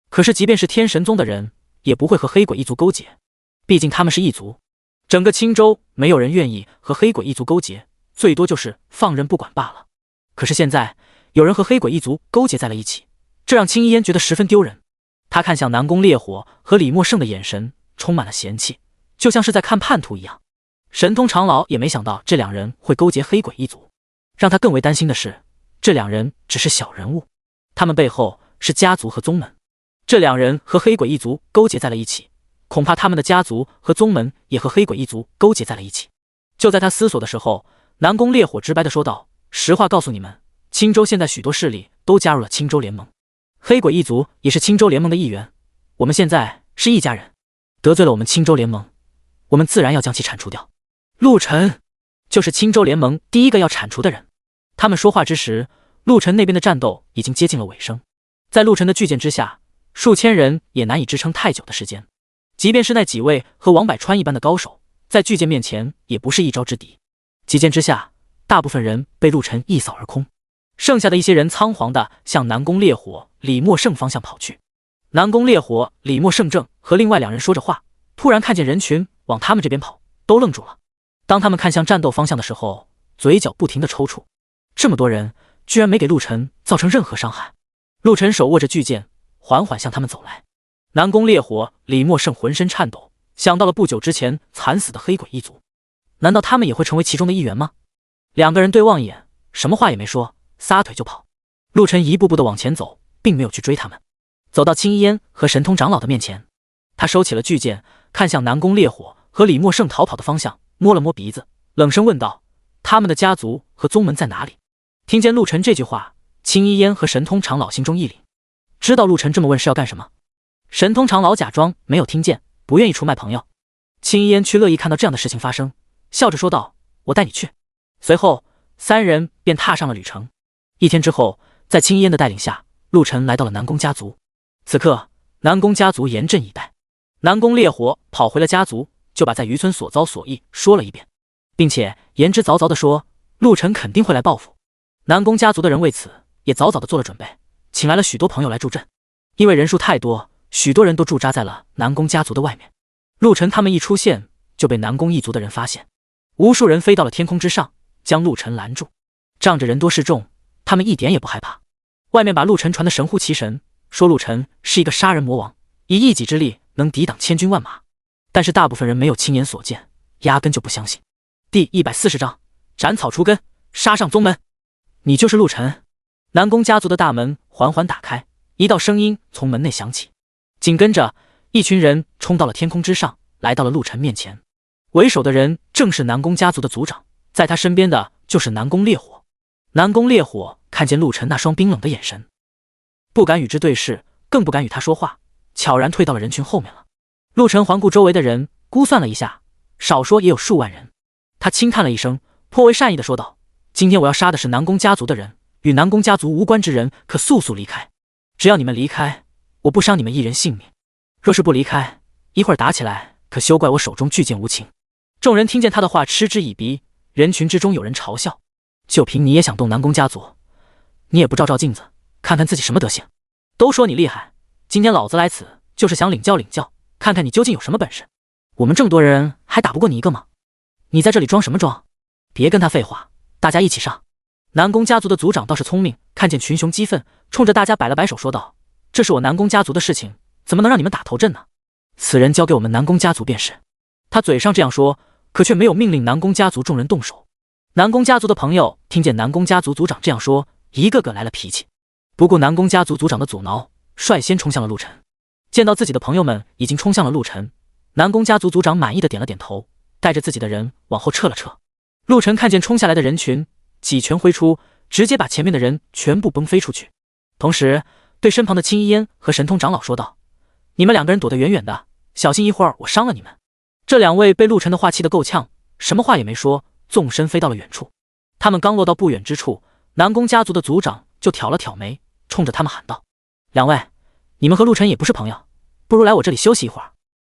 可是即便是天神宗的人，也不会和黑鬼一族勾结，毕竟他们是一族。整个青州没有人愿意和黑鬼一族勾结，最多就是放任不管罢了。可是现在有人和黑鬼一族勾结在了一起，这让青衣烟觉得十分丢人。他看向南宫烈火和李默胜的眼神充满了嫌弃，就像是在看叛徒一样。神通长老也没想到这两人会勾结黑鬼一族，让他更为担心的是，这两人只是小人物，他们背后是家族和宗门。这两人和黑鬼一族勾结在了一起，恐怕他们的家族和宗门也和黑鬼一族勾结在了一起。就在他思索的时候，南宫烈火直白地说道，实话告诉你们，青州现在许多势力都加入了青州联盟，黑鬼一族也是青州联盟的一员，我们现在是一家人，得罪了我们青州联盟，我们自然要将其铲除掉。陆晨就是青州联盟第一个要铲除的人。他们说话之时，陆晨那边的战斗已经接近了尾声，在陆晨的巨剑之下，数千人也难以支撑太久的时间，即便是那几位和王百川一般的高手，在巨剑面前也不是一招之敌。几剑之下，大部分人被陆晨一扫而空，剩下的一些人仓皇地向南宫烈火、李默胜方向跑去。南宫烈火、李默胜正和另外两人说着话，突然看见人群往他们这边跑，都愣住了。当他们看向战斗方向的时候，嘴角不停地抽搐。这么多人居然没给陆晨造成任何伤害。陆晨手握着巨剑，缓缓向他们走来。南宫烈火、李默胜浑身颤抖，想到了不久之前惨死的黑鬼一族，难道他们也会成为其中的一员吗？两个人对望一眼，什么话也没说，撒腿就跑。陆晨一步步的往前走，并没有去追他们。走到青衣烟和神通长老的面前，他收起了巨剑，看向南宫烈火和李默胜逃跑的方向，摸了摸鼻子，冷声问道，他们的家族和宗门在哪里？听见陆晨这句话，青衣烟和神通长老心中一凛，知道陆晨这么问是要干什么。神通长老假装没有听见，不愿意出卖朋友。青衣烟却乐意看到这样的事情发生，笑着说道，我带你去。随后三人便踏上了旅程。一天之后，在青衣烟的带领下，陆晨来到了南宫家族。此刻南宫家族严阵以待，南宫烈火跑回了家族，就把在渔村所遭所遇说了一遍，并且言之凿凿地说，陆晨肯定会来报复。南宫家族的人为此也早早地做了准备，请来了许多朋友来助阵。因为人数太多，许多人都驻扎在了南宫家族的外面。陆晨他们一出现，就被南宫一族的人发现，无数人飞到了天空之上，将陆晨拦住。仗着人多势众，他们一点也不害怕。外面把陆晨传得神乎其神，说陆晨是一个杀人魔王，以一己之力能抵挡千军万马。但是大部分人没有亲眼所见，压根就不相信。第140章斩草除根，杀上宗门。你就是陆晨？南宫家族的大门缓缓打开，一道声音从门内响起，紧跟着一群人冲到了天空之上，来到了陆晨面前。为首的人正是南宫家族的族长，在他身边的就是南宫烈火。南宫烈火看见陆晨那双冰冷的眼神，不敢与之对视，更不敢与他说话，悄然退到了人群后面了。陆晨环顾周围的人，估算了一下，少说也有数万人。他轻叹了一声，颇为善意地说道，今天我要杀的是南宫家族的人，与南宫家族无关之人可速速离开。只要你们离开，我不伤你们一人性命。若是不离开，一会儿打起来，可休怪我手中巨剑无情。众人听见他的话嗤之以鼻，人群之中有人嘲笑，就凭你也想动南宫家族？你也不照照镜子，看看自己什么德行。都说你厉害，今天老子来此就是想领教领教，看看你究竟有什么本事。我们这么多人还打不过你一个吗？你在这里装什么装？别跟他废话，大家一起上。南宫家族的族长倒是聪明，看见群雄激愤，冲着大家摆了摆手说道，这是我南宫家族的事情，怎么能让你们打头阵呢？此人交给我们南宫家族便是。他嘴上这样说，可却没有命令南宫家族众人动手。南宫家族的朋友听见南宫家族族长这样说，一个个来了脾气，不顾南宫家族族长的阻挠，率先冲向了陆晨。见到自己的朋友们已经冲向了陆晨，南宫家族族长满意的点了点头，带着自己的人往后撤了撤。陆晨看见冲下来的人群，几拳挥出，直接把前面的人全部崩飞出去，同时对身旁的青衣烟和神通长老说道：“你们两个人躲得远远的，小心一会儿我伤了你们。”这两位被陆晨的话气得够呛，什么话也没说，纵身飞到了远处。他们刚落到不远之处，南宫家族的族长就挑了挑眉，冲着他们喊道：“两位，你们和陆晨也不是朋友，不如来我这里休息一会儿，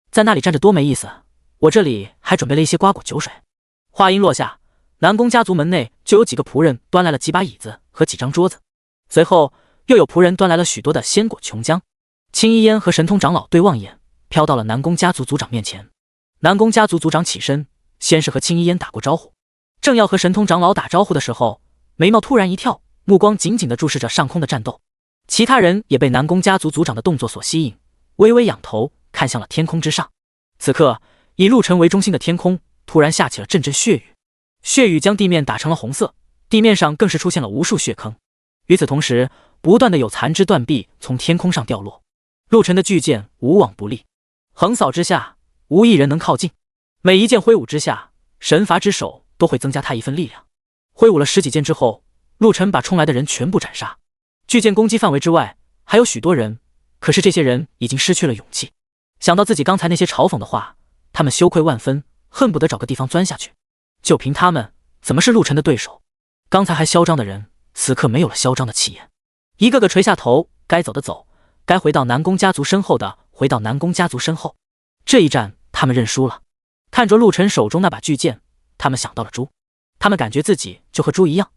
在那里站着多没意思，我这里还准备了一些瓜果酒水。”话音落下，南宫家族门内就有几个仆人端来了几把椅子和几张桌子，随后又有仆人端来了许多的鲜果琼浆。青衣烟和神通长老对望一眼，飘到了南宫家族族长面前。南宫家族族长起身，先是和青衣烟打过招呼，正要和神通长老打招呼的时候，眉毛突然一跳，目光紧紧地注视着上空的战斗。其他人也被南宫家族族长的动作所吸引，微微仰头看向了天空之上。此刻，以陆晨为中心的天空突然下起了阵阵血雨，血雨将地面打成了红色，地面上更是出现了无数血坑。与此同时，不断的有残肢断臂从天空上掉落。陆晨的巨剑无往不利，横扫之下，无一人能靠近。每一剑挥舞之下，神罚之手都会增加他一份力量。挥舞了十几剑之后，陆晨把冲来的人全部斩杀。巨剑攻击范围之外还有许多人，可是这些人已经失去了勇气。想到自己刚才那些嘲讽的话，他们羞愧万分，恨不得找个地方钻下去。就凭他们，怎么是陆晨的对手？刚才还嚣张的人，此刻没有了嚣张的气焰，一个个垂下头，该走的走，该回到南宫家族身后的回到南宫家族身后。这一战他们认输了。看着陆晨手中那把巨剑，他们想到了猪，他们感觉自己就和猪一样，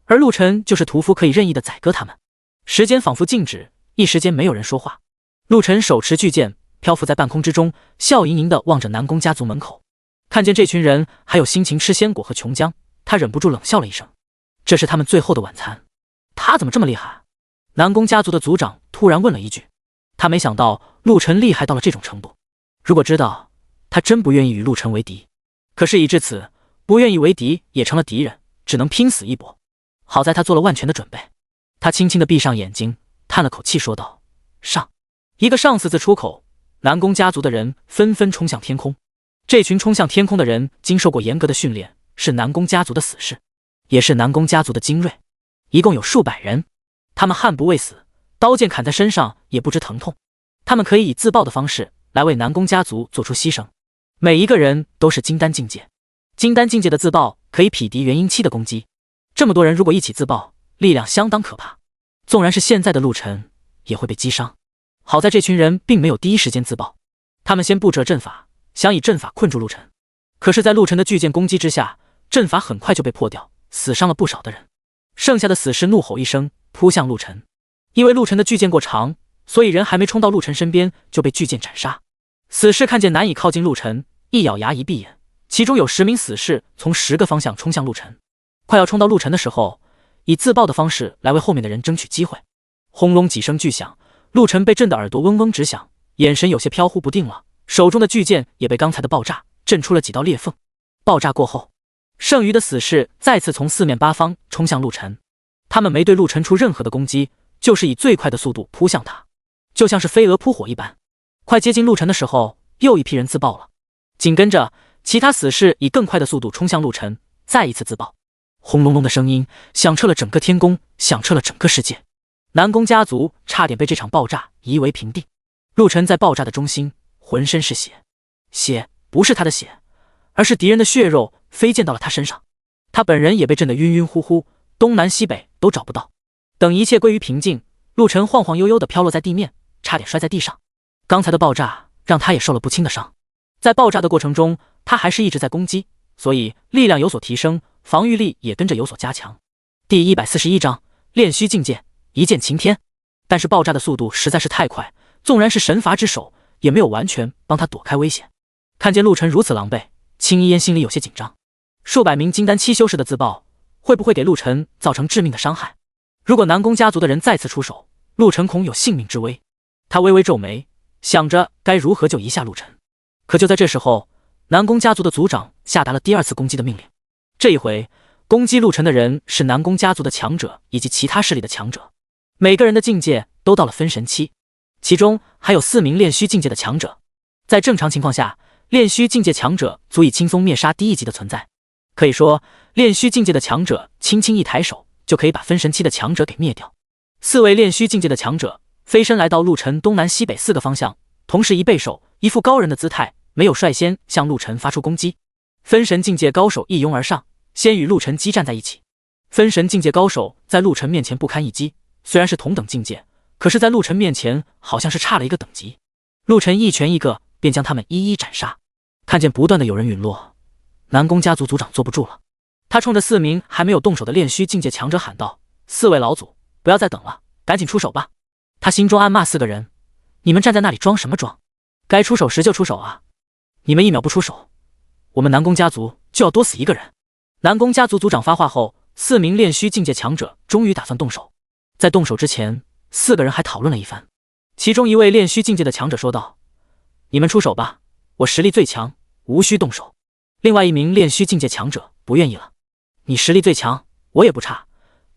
而陆晨就是屠夫，可以任意的宰割他们。时间仿佛静止，一时间没有人说话。陆晨手持巨剑漂浮在半空之中，笑盈盈地望着南宫家族门口。看见这群人还有心情吃鲜果和琼浆，他忍不住冷笑了一声。这是他们最后的晚餐。他怎么这么厉害？南宫家族的族长突然问了一句。他没想到陆晨厉害到了这种程度，如果知道，他真不愿意与陆晨为敌。可是已至此，不愿意为敌也成了敌人，只能拼死一搏。好在他做了万全的准备。他轻轻地闭上眼睛，叹了口气说道：“上！”一个上四字出口，南宫家族的人纷纷冲向天空。这群冲向天空的人经受过严格的训练，是南宫家族的死士，也是南宫家族的精锐，一共有数百人。他们悍不畏死，刀剑砍在身上也不知疼痛。他们可以以自爆的方式来为南宫家族做出牺牲。每一个人都是金丹境界，金丹境界的自爆可以匹敌元婴期的攻击。这么多人如果一起自爆，力量相当可怕，纵然是现在的陆晨也会被击伤。好在这群人并没有第一时间自爆，他们先布置了阵法，想以阵法困住陆晨。可是在陆晨的巨剑攻击之下，阵法很快就被破掉，死伤了不少的人。剩下的死士怒吼一声，扑向陆晨。因为陆晨的巨剑过长，所以人还没冲到陆晨身边就被巨剑斩杀。死士看见难以靠近陆晨，一咬牙一闭眼，其中有10名死士从10个方向冲向陆晨。快要冲到陆晨的时候，以自爆的方式来为后面的人争取机会。轰隆几声巨响，陆晨被震得耳朵嗡嗡直响，眼神有些飘忽不定了，手中的巨剑也被刚才的爆炸震出了几道裂缝。爆炸过后，剩余的死士再次从四面八方冲向陆晨。他们没对陆晨出任何的攻击，就是以最快的速度扑向他，就像是飞蛾扑火一般。快接近陆晨的时候，又一批人自爆了，紧跟着其他死士以更快的速度冲向陆晨，再一次自爆。轰隆隆的声音响彻了整个天宫，响彻了整个世界。南宫家族差点被这场爆炸夷为平地。陆晨在爆炸的中心，浑身是血，血不是他的血，而是敌人的血肉飞溅到了他身上。他本人也被震得晕晕乎乎，东南西北都找不到。等一切归于平静，陆晨晃晃悠悠地飘落在地面，差点摔在地上。刚才的爆炸让他也受了不轻的伤。在爆炸的过程中，他还是一直在攻击，所以力量有所提升，防御力也跟着有所加强。第141章炼虚境界，一剑擎天。但是爆炸的速度实在是太快，纵然是神罚之手也没有完全帮他躲开危险。看见陆晨如此狼狈，青衣烟心里有些紧张。数百名金丹7修士的自爆会不会给陆晨造成致命的伤害？如果南宫家族的人再次出手，陆晨恐有性命之危。他微微皱眉，想着该如何救一下陆晨。可就在这时候，南宫家族的族长下达了第2次攻击的命令。这一回攻击陆晨的人是南宫家族的强者以及其他势力的强者，每个人的境界都到了分神期。其中还有4名炼虚境界的强者。在正常情况下，炼虚境界强者足以轻松灭杀第1级的存在。可以说，炼虚境界的强者轻轻一抬手，就可以把分神期的强者给灭掉。4位炼虚境界的强者飞身来到陆晨东南西北4个方向，同时一背手，一副高人的姿态，没有率先向陆晨发出攻击。分神境界高手一拥而上，先与陆晨激战在一起。分神境界高手在陆晨面前不堪一击，虽然是同等境界，可是在陆晨面前好像是差了一个等级。陆晨一拳一个便将他们一一斩杀。看见不断的有人陨落，南宫家族族长坐不住了，他冲着4名还没有动手的炼虚境界强者喊道：“4位老祖，不要再等了，赶紧出手吧！”他心中暗骂4个人：“你们站在那里装什么装？该出手时就出手啊！你们1秒不出手，我们南宫家族就要多死1个人。”南宫家族族长发话后，4名炼虚境界强者终于打算动手。在动手之前，4个人还讨论了一番。其中一位炼虚境界的强者说道：“你们出手吧，我实力最强，无需动手。”另外一名炼虚境界强者不愿意了：“你实力最强，我也不差，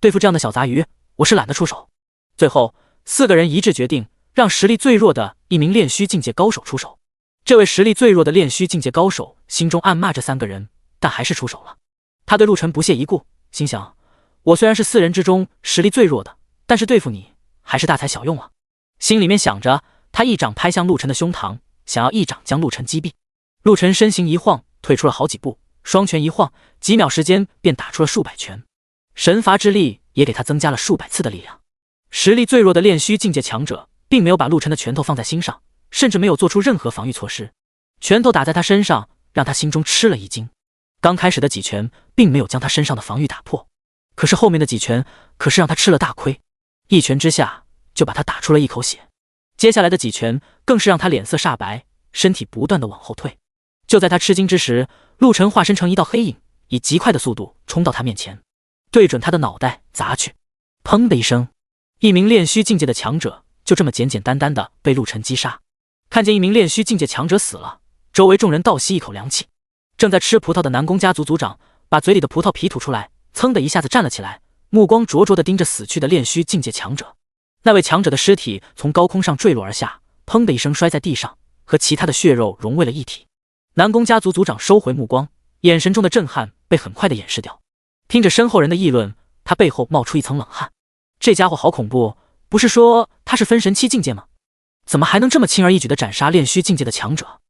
对付这样的小杂鱼，我是懒得出手。”最后4个人一致决定，让实力最弱的一名炼虚境界高手出手。这位实力最弱的炼虚境界高手心中暗骂这3个人，但还是出手了。他对陆晨不屑一顾，心想：我虽然是4人之中实力最弱的，但是对付你还是大材小用啊。心里面想着，他一掌拍向陆晨的胸膛，想要一掌将陆晨击毙。陆晨身形一晃，退出了好几步，双拳一晃，几秒时间便打出了数百拳，神罚之力也给他增加了数百次的力量。实力最弱的炼虚境界强者并没有把陆晨的拳头放在心上，甚至没有做出任何防御措施，拳头打在他身上，让他心中吃了一惊。刚开始的几拳并没有将他身上的防御打破，可是后面的几拳可是让他吃了大亏，一拳之下就把他打出了一口血。接下来的几拳更是让他脸色煞白，身体不断的往后退。就在他吃惊之时，陆晨化身成一道黑影，以极快的速度冲到他面前，对准他的脑袋砸去。砰的一声，一名炼虚境界的强者就这么简简单单的被陆晨击杀。看见一名炼虚境界强者死了，周围众人倒吸一口凉气。正在吃葡萄的南宫家族族长把嘴里的葡萄皮吐出来，噌的一下子站了起来，目光灼灼地盯着死去的炼虚境界强者。那位强者的尸体从高空上坠落而下，砰的一声摔在地上，和其他的血肉融为了一体。南宫家族族长收回目光，眼神中的震撼被很快的掩饰掉。听着身后人的议论，他背后冒出一层冷汗。这家伙好恐怖，不是说他是分神期境界吗？怎么还能这么轻而易举地斩杀炼虚境界的强者？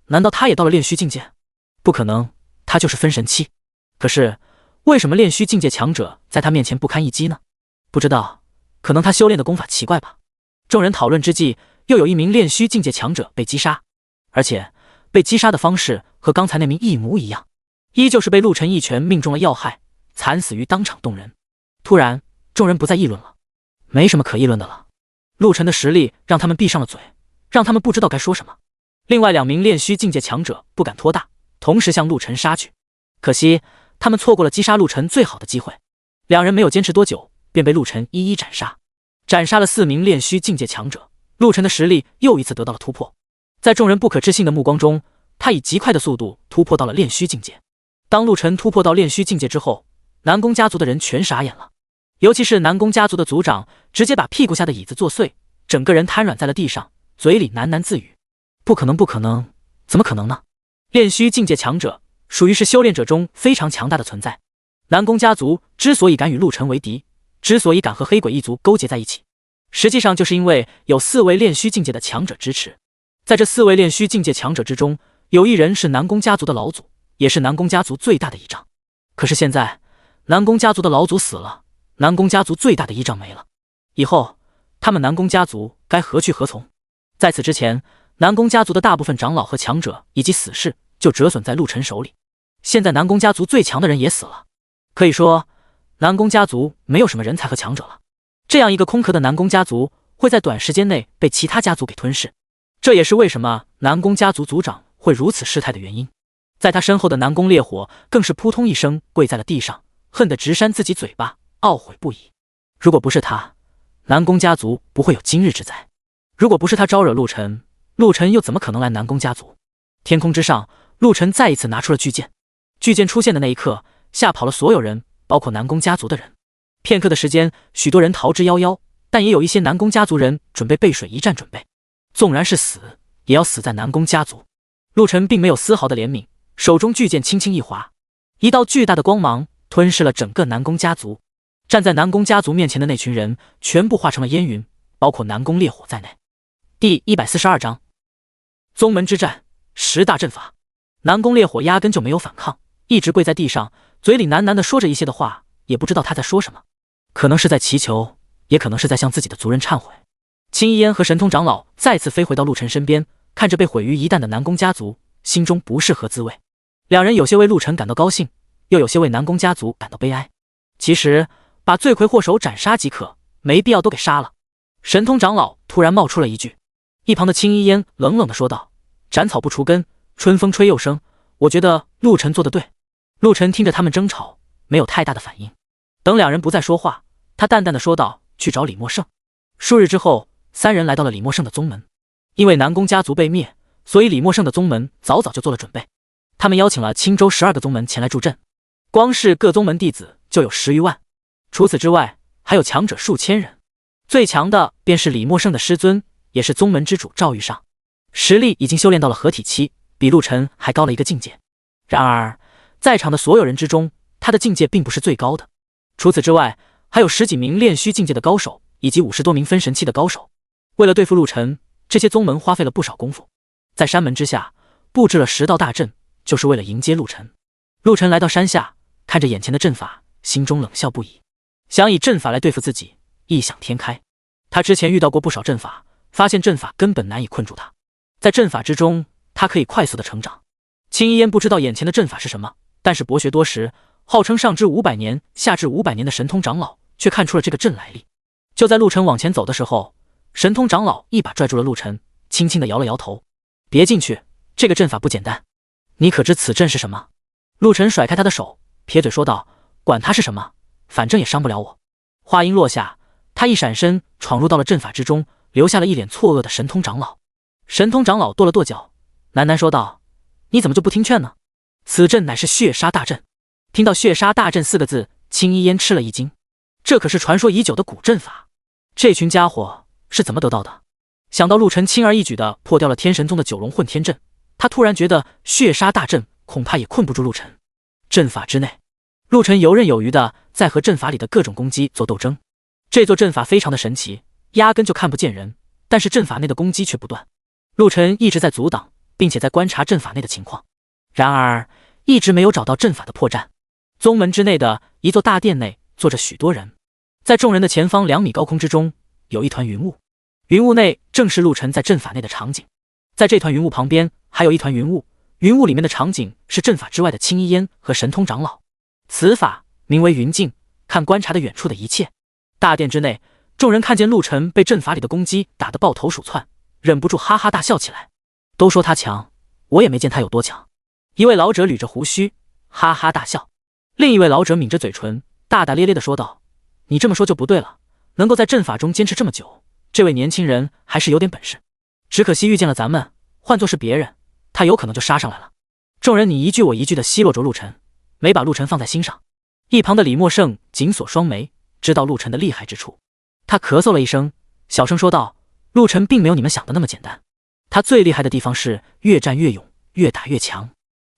难道他也到了炼虚境界？不可能，他就是分神期。可是为什么炼虚境界强者在他面前不堪一击呢？不知道，可能他修炼的功法奇怪吧。众人讨论之际，又有一名炼虚境界强者被击杀，而且被击杀的方式和刚才那名一模一样，依旧是被陆晨一拳命中了要害，惨死于当场动人。突然众人不再议论了，没什么可议论的了。陆晨的实力让他们闭上了嘴，让他们不知道该说什么。另外2名炼虚境界强者不敢拖大，同时向陆晨杀去。可惜他们错过了击杀陆晨最好的机会。2人没有坚持多久，便被陆晨一一斩杀。斩杀了4名炼虚境界强者，陆晨的实力又一次得到了突破。在众人不可置信的目光中，他以极快的速度突破到了炼虚境界。当陆晨突破到炼虚境界之后，南宫家族的人全傻眼了，尤其是南宫家族的族长，直接把屁股下的椅子坐碎，整个人瘫软在了地上，嘴里喃喃自语：不可能，不可能，怎么可能呢？炼虚境界强者属于是修炼者中非常强大的存在。南宫家族之所以敢与陆晨为敌，之所以敢和黑鬼一族勾结在一起，实际上就是因为有4位炼虚境界的强者支持。在这4位炼虚境界强者之中，有一人是南宫家族的老祖，也是南宫家族最大的依仗。可是现在南宫家族的老祖死了，南宫家族最大的依仗没了，以后他们南宫家族该何去何从？在此之前，南宫家族的大部分长老和强者以及死士就折损在陆晨手里，现在南宫家族最强的人也死了，可以说南宫家族没有什么人才和强者了。这样一个空壳的南宫家族会在短时间内被其他家族给吞噬，这也是为什么南宫家族族长会如此失态的原因。在他身后的南宫烈火更是扑通一声跪在了地上，恨得直扇自己嘴巴，懊悔不已。如果不是他，南宫家族不会有今日之灾。如果不是他招惹陆晨，陆晨又怎么可能来南宫家族？天空之上，陆晨再一次拿出了巨剑。巨剑出现的那一刻，吓跑了所有人，包括南宫家族的人。片刻的时间，许多人逃之夭夭，但也有一些南宫家族人准备背水一战，准备纵然是死，也要死在南宫家族。陆晨并没有丝毫的怜悯，手中巨剑轻轻一划，一道巨大的光芒吞噬了整个南宫家族。站在南宫家族面前的那群人全部化成了烟云，包括南宫烈火在内。第142章宗门之战10大阵法。南宫烈火压根就没有反抗，一直跪在地上，嘴里喃喃地说着一些的话，也不知道他在说什么，可能是在祈求，也可能是在向自己的族人忏悔。青衣烟和神通长老再次飞回到陆晨身边，看着被毁于一旦的南宫家族，心中不是合滋味。两人有些为陆晨感到高兴，又有些为南宫家族感到悲哀。其实把罪魁祸首斩杀即可，没必要都给杀了。神通长老突然冒出了一句，一旁的青衣烟冷冷地说道：“斩草不除根，春风吹又生，我觉得陆晨做得对。”陆晨听着他们争吵，没有太大的反应。等两人不再说话，他淡淡的说道：“去找李默胜。”数日之后，三人来到了李默胜的宗门。因为南宫家族被灭，所以李默胜的宗门早早就做了准备。他们邀请了青州12个宗门前来助阵，光是各宗门弟子就有10余万，除此之外还有强者数千人。最强的便是李默胜的师尊，也是宗门之主赵玉上，实力已经修炼到了合体期，比陆晨还高了一个境界。然而在场的所有人之中，他的境界并不是最高的。除此之外，还有10几名炼虚境界的高手，以及50多名分神期的高手。为了对付陆晨，这些宗门花费了不少功夫，在山门之下布置了10道大阵，就是为了迎接陆晨。陆晨来到山下，看着眼前的阵法，心中冷笑不已，想以阵法来对付自己，异想天开。他之前遇到过不少阵法，发现阵法根本难以困住他，在阵法之中，他可以快速的成长。青衣烟不知道眼前的阵法是什么，但是博学多识，号称上至500年，下至500年的神通长老却看出了这个阵来历。就在陆晨往前走的时候，神通长老一把拽住了陆晨，轻轻的摇了摇头：“别进去，这个阵法不简单。你可知此阵是什么？”陆晨甩开他的手，撇嘴说道：“管他是什么，反正也伤不了我。”话音落下，他一闪身闯入到了阵法之中，留下了一脸错愕的神通长老。神通长老跺了跺脚，喃喃说道：“你怎么就不听劝呢？此阵乃是血杀大阵。”听到血杀大阵4个字，青衣烟吃了一惊，这可是传说已久的古阵法，这群家伙是怎么得到的？想到陆晨轻而易举地破掉了天神宗的9龙混天阵，他突然觉得血杀大阵恐怕也困不住陆晨。阵法之内，陆晨游刃有余地在和阵法里的各种攻击做斗争。这座阵法非常的神奇，压根就看不见人，但是阵法内的攻击却不断。陆晨一直在阻挡，并且在观察阵法内的情况，然而一直没有找到阵法的破绽。宗门之内的一座大殿内坐着许多人，在众人的前方2米高空之中有一团云雾，云雾内正是陆晨在阵法内的场景。在这团云雾旁边还有一团云雾，云雾里面的场景是阵法之外的青衣烟和神通长老。此法名为云镜，看观察的远处的一切。大殿之内，众人看见陆晨被阵法里的攻击打得抱头鼠窜，忍不住哈哈大笑起来。都说他强，我也没见他有多强。一位老者捋着胡须，哈哈大笑。另一位老者抿着嘴唇，大大咧咧地说道：“你这么说就不对了，能够在阵法中坚持这么久，这位年轻人还是有点本事。只可惜遇见了咱们，换作是别人，他有可能就杀上来了。”众人你一句我一句地奚落着陆晨，没把陆晨放在心上。一旁的李默胜紧锁双眉，知道陆晨的厉害之处。他咳嗽了一声，小声说道：“陆晨并没有你们想的那么简单，他最厉害的地方是越战越勇，越打越强。”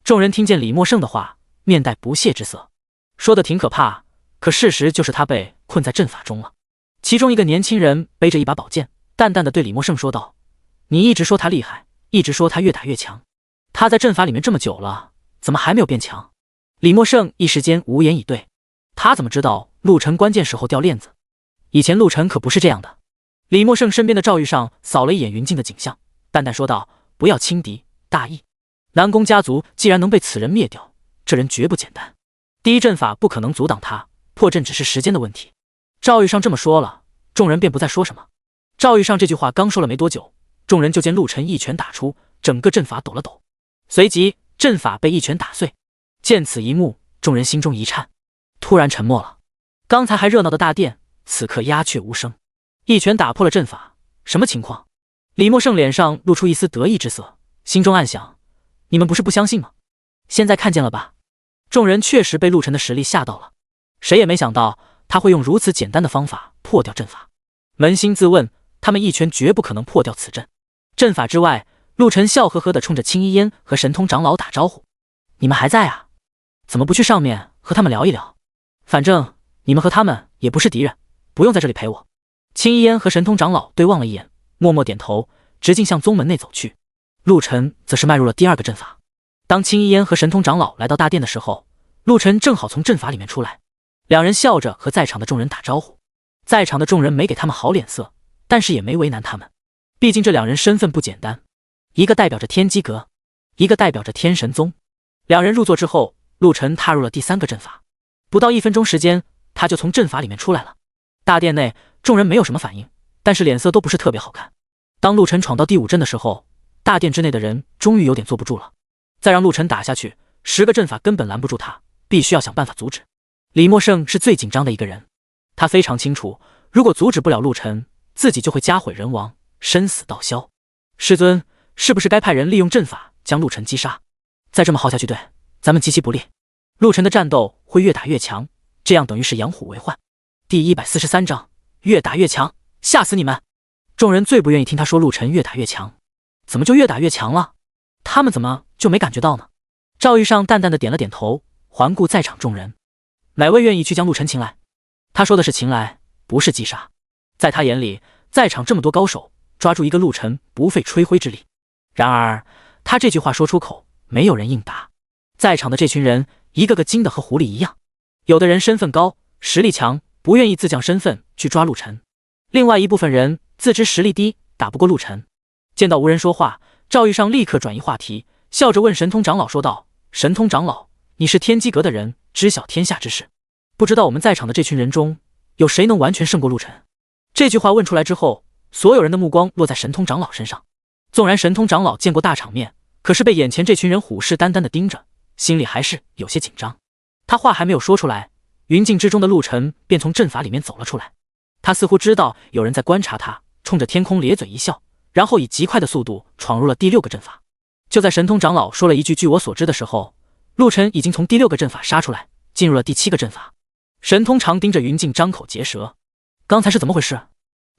众人听见李默胜的话，面带不屑之色，说的挺可怕，可事实就是他被困在阵法中了。其中一个年轻人背着一把宝剑，淡淡的对李默胜说道：“你一直说他厉害，一直说他越打越强，他在阵法里面这么久了，怎么还没有变强？”李默胜一时间无言以对，他怎么知道陆晨关键时候掉链子？以前陆晨可不是这样的。李默胜身边的赵玉上扫了一眼云镜的景象，淡淡说道：“不要轻敌，大意。南宫家族既然能被此人灭掉，这人绝不简单。第一阵法不可能阻挡他，破阵只是时间的问题。”赵玉上这么说了，众人便不再说什么。赵玉上这句话刚说了没多久，众人就见陆晨一拳打出，整个阵法抖了抖，随即阵法被一拳打碎。见此一幕，众人心中一颤，突然沉默了。刚才还热闹的大殿，此刻鸦雀无声。一拳打破了阵法，什么情况？李默胜脸上露出一丝得意之色，心中暗想：你们不是不相信吗？现在看见了吧？众人确实被陆晨的实力吓到了，谁也没想到他会用如此简单的方法破掉阵法。扪心自问，他们一拳绝不可能破掉此阵。阵法之外，陆晨笑呵呵地冲着青衣烟和神通长老打招呼：“你们还在啊？怎么不去上面和他们聊一聊？反正你们和他们也不是敌人，不用在这里陪我。”青衣烟和神通长老对望了一眼，默默点头，直径向宗门内走去。陆晨则是迈入了第二个阵法。当青衣烟和神通长老来到大殿的时候，陆晨正好从阵法里面出来，两人笑着和在场的众人打招呼。在场的众人没给他们好脸色，但是也没为难他们，毕竟这两人身份不简单，一个代表着天机阁，一个代表着天神宗。两人入座之后，陆晨踏入了第三个阵法，不到1分钟时间，他就从阵法里面出来了。大殿内众人没有什么反应，但是脸色都不是特别好看。当陆晨闯到第5阵的时候，大殿之内的人终于有点坐不住了。再让陆晨打下去，10个阵法根本拦不住他，必须要想办法阻止。李默胜是最紧张的一个人，他非常清楚，如果阻止不了陆晨，自己就会家毁人亡，身死道消。师尊，是不是该派人利用阵法将陆晨击杀？再这么耗下去，对咱们极其不利。陆晨的战斗会越打越强，这样等于是养虎为患。第143章，越打越强，吓死你们！众人最不愿意听他说陆晨越打越强，怎么就越打越强了？他们怎么就没感觉到呢？赵玉上淡淡的点了点头，环顾在场众人，哪位愿意去将陆晨擒来？他说的是擒来，不是击杀。在他眼里，在场这么多高手，抓住一个陆晨不费吹灰之力。然而他这句话说出口，没有人应答。在场的这群人一个个惊得和狐狸一样，有的人身份高，实力强，不愿意自降身份去抓陆晨，另外一部分人自知实力低，打不过陆晨。见到无人说话，赵玉上立刻转移话题，笑着问神通长老说道：“神通长老，你是天机阁的人，知晓天下之事，不知道我们在场的这群人中，有谁能完全胜过陆晨？”这句话问出来之后，所有人的目光落在神通长老身上。纵然神通长老见过大场面，可是被眼前这群人虎视眈眈的盯着，心里还是有些紧张。他话还没有说出来，云境之中的陆晨便从阵法里面走了出来。他似乎知道有人在观察他，冲着天空咧嘴一笑，然后以极快的速度闯入了第6个阵法。就在神通长老说了一句据我所知的时候，陆晨已经从第6个阵法杀出来，进入了第7个阵法。神通常盯着云境张口结舌，刚才是怎么回事？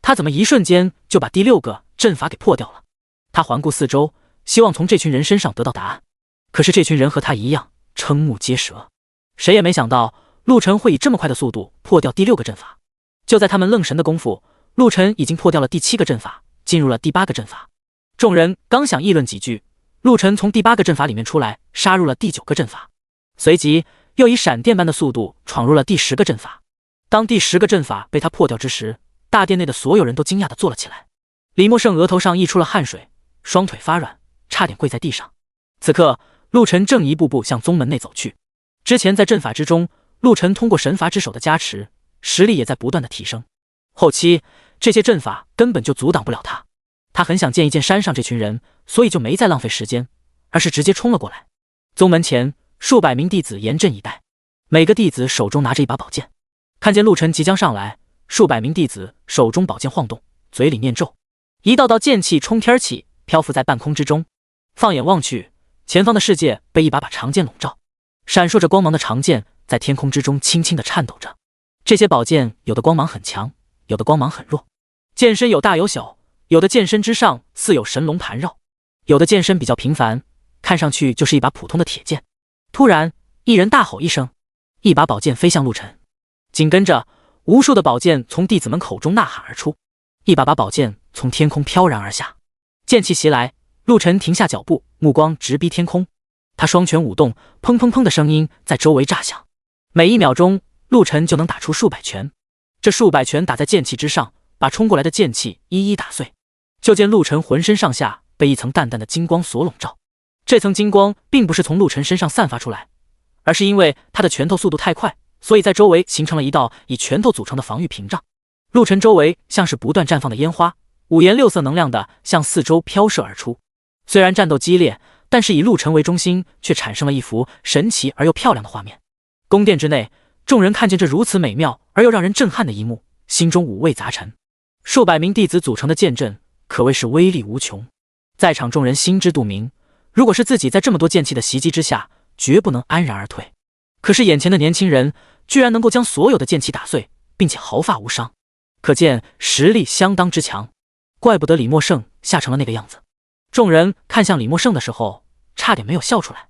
他怎么一瞬间就把第6个阵法给破掉了？他环顾四周，希望从这群人身上得到答案，可是这群人和他一样瞠目结舌，谁也没想到陆晨会以这么快的速度破掉第6个阵法。就在他们愣神的功夫，陆晨已经破掉了第7个阵法，进入了第8个阵法。众人刚想议论几句，陆晨从第8个阵法里面出来，杀入了第9个阵法，随即又以闪电般的速度闯入了第10个阵法。当第10个阵法被他破掉之时，大殿内的所有人都惊讶地坐了起来。李默胜额头上溢出了汗水，双腿发软，差点跪在地上。此刻陆晨正一步步向宗门内走去。之前在阵法之中，陆晨通过神法之手的加持，实力也在不断的提升，后期这些阵法根本就阻挡不了他。他很想见一见山上这群人，所以就没再浪费时间，而是直接冲了过来。宗门前数百名弟子严阵以待，每个弟子手中拿着一把宝剑。看见陆晨即将上来，数百名弟子手中宝剑晃动，嘴里念咒，一道道剑气冲天起，漂浮在半空之中。放眼望去，前方的世界被一把把长剑笼罩，闪烁着光芒的长剑在天空之中轻轻地颤抖着。这些宝剑有的光芒很强，有的光芒很弱，剑身有大有小，有的剑身之上似有神龙盘绕，有的剑身比较平凡，看上去就是一把普通的铁剑。突然，一人大吼一声，一把宝剑飞向陆晨，紧跟着无数的宝剑从弟子们口中呐喊而出，一把把宝剑从天空飘然而下。剑气袭来，陆晨停下脚步，目光直逼天空。他双拳舞动，砰砰砰的声音在周围炸响，每1秒钟陆晨就能打出数百拳。这数百拳打在剑气之上，把冲过来的剑气一一打碎。就见陆晨浑身上下被一层淡淡的金光所笼罩。这层金光并不是从陆晨身上散发出来，而是因为他的拳头速度太快，所以在周围形成了一道以拳头组成的防御屏障。陆晨周围像是不断绽放的烟花，五颜六色能量的向四周飘射而出。虽然战斗激烈，但是以陆晨为中心，却产生了一幅神奇而又漂亮的画面。宫殿之内，众人看见这如此美妙而又让人震撼的一幕，心中五味杂陈。数百名弟子组成的剑阵可谓是威力无穷，在场众人心知肚明，如果是自己在这么多剑气的袭击之下，绝不能安然而退。可是眼前的年轻人居然能够将所有的剑气打碎，并且毫发无伤，可见实力相当之强，怪不得李默胜吓成了那个样子。众人看向李默胜的时候，差点没有笑出来。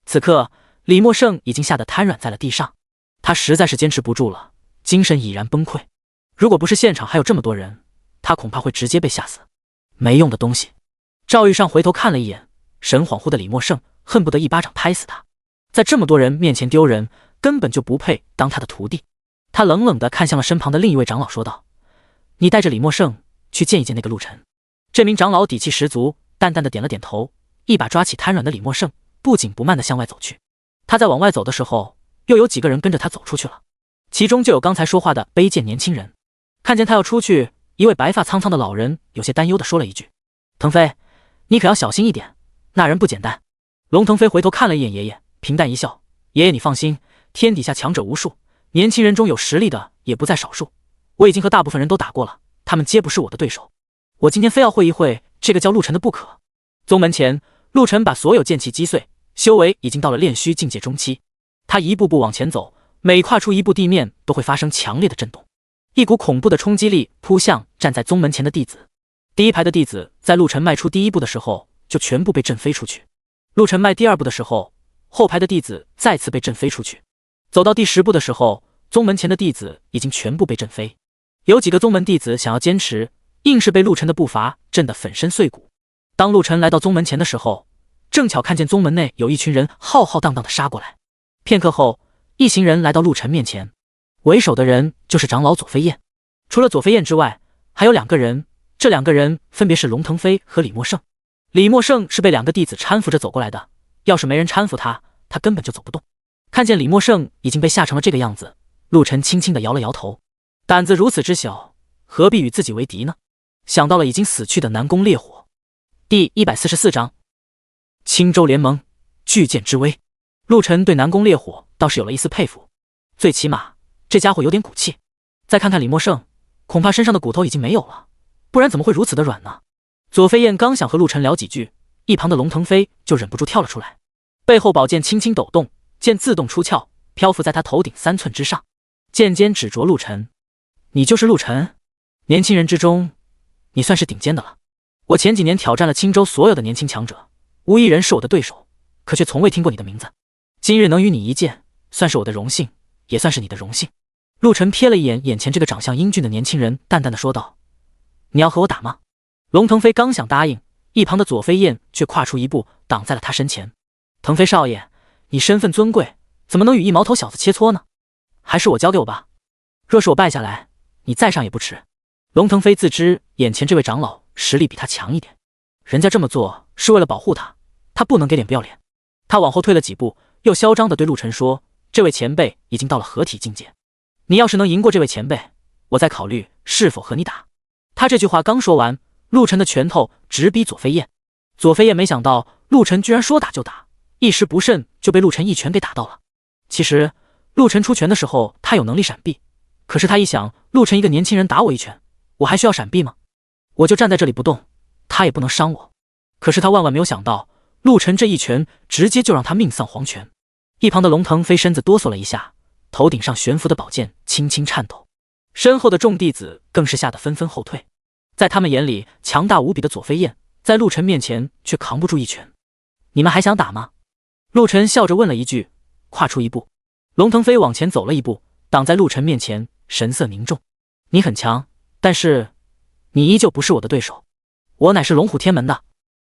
此刻，李默胜已经吓得瘫软在了地上，他实在是坚持不住了，精神已然崩溃。如果不是现场还有这么多人，他恐怕会直接被吓死。没用的东西！赵玉上回头看了一眼，神恍惚的李默胜恨不得一巴掌拍死他。在这么多人面前丢人，根本就不配当他的徒弟。他冷冷地看向了身旁的另一位长老，说道：“你带着李默胜去见一见那个陆晨。”这名长老底气十足，淡淡的点了点头，一把抓起瘫软的李默胜，不紧不慢地向外走去。他在往外走的时候，又有几个人跟着他走出去了，其中就有刚才说话的卑贱年轻人。看见他要出去，一位白发苍苍的老人有些担忧地说了一句：“腾飞，你可要小心一点，那人不简单。”龙腾飞回头看了一眼爷爷，平淡一笑：“爷爷你放心，天底下强者无数，年轻人中有实力的也不在少数。我已经和大部分人都打过了，他们皆不是我的对手。我今天非要会一会这个叫陆晨的不可。”宗门前，陆晨把所有剑气击碎，修为已经到了炼虚境界中期。他一步步往前走，每跨出一步，地面都会发生强烈的震动，一股恐怖的冲击力扑向站在宗门前的弟子。第一排的弟子在陆晨迈出第一步的时候，就全部被震飞出去。陆晨迈第二步的时候，后排的弟子再次被震飞出去。走到第10步的时候，宗门前的弟子已经全部被震飞。有几个宗门弟子想要坚持，硬是被陆晨的步伐震得粉身碎骨。当陆晨来到宗门前的时候，正巧看见宗门内有一群人浩浩荡荡地杀过来。片刻后，一行人来到陆晨面前，为首的人就是长老左飞燕。除了左飞燕之外，还有2个人，这2个人分别是龙腾飞和李默胜。李默胜是被2个弟子搀扶着走过来的，要是没人搀扶他，他根本就走不动。看见李默胜已经被吓成了这个样子，陆晨轻轻地摇了摇头，胆子如此之小，何必与自己为敌呢？想到了已经死去的南宫烈火。第144章青州联盟，巨剑之威。陆晨对南宫烈火倒是有了一丝佩服，最起码这家伙有点骨气。再看看李默胜，恐怕身上的骨头已经没有了，不然怎么会如此的软呢？左飞燕刚想和陆晨聊几句，一旁的龙腾飞就忍不住跳了出来，背后宝剑轻轻抖动，剑自动出鞘，漂浮在他头顶3寸之上，剑尖指着陆晨：“你就是陆晨？年轻人之中，你算是顶尖的了。我前几年挑战了青州所有的年轻强者，无一人是我的对手，可却从未听过你的名字。今日能与你一见，算是我的荣幸，也算是你的荣幸。”陆晨瞥了一眼眼前这个长相英俊的年轻人，淡淡的说道：“你要和我打吗？”龙腾飞刚想答应，一旁的左飞燕却跨出一步，挡在了他身前。“腾飞少爷，你身份尊贵，怎么能与一毛头小子切磋呢？还是我交给我吧，若是我败下来，你再上也不迟。”龙腾飞自知眼前这位长老实力比他强一点，人家这么做是为了保护他，他不能给脸不要脸。他往后退了几步，又嚣张地对陆晨说：“这位前辈已经到了合体境界，你要是能赢过这位前辈，我再考虑是否和你打。”他这句话刚说完，陆晨的拳头直逼左飞燕。左飞燕没想到陆晨居然说打就打，一时不慎就被陆晨一拳给打到了。其实陆晨出拳的时候他有能力闪避，可是他一想，陆晨一个年轻人打我一拳，我还需要闪避吗？我就站在这里不动，他也不能伤我。可是他万万没有想到，陆晨这一拳直接就让他命丧黄泉。一旁的龙腾飞身子哆嗦了一下，头顶上悬浮的宝剑轻轻颤抖，身后的众弟子更是吓得纷纷后退。在他们眼里，强大无比的左飞燕在陆晨面前却扛不住一拳。“你们还想打吗？”陆晨笑着问了一句，跨出一步。龙腾飞往前走了一步，挡在陆晨面前，神色凝重：“你很强，但是你依旧不是我的对手，我乃是龙虎天门的。”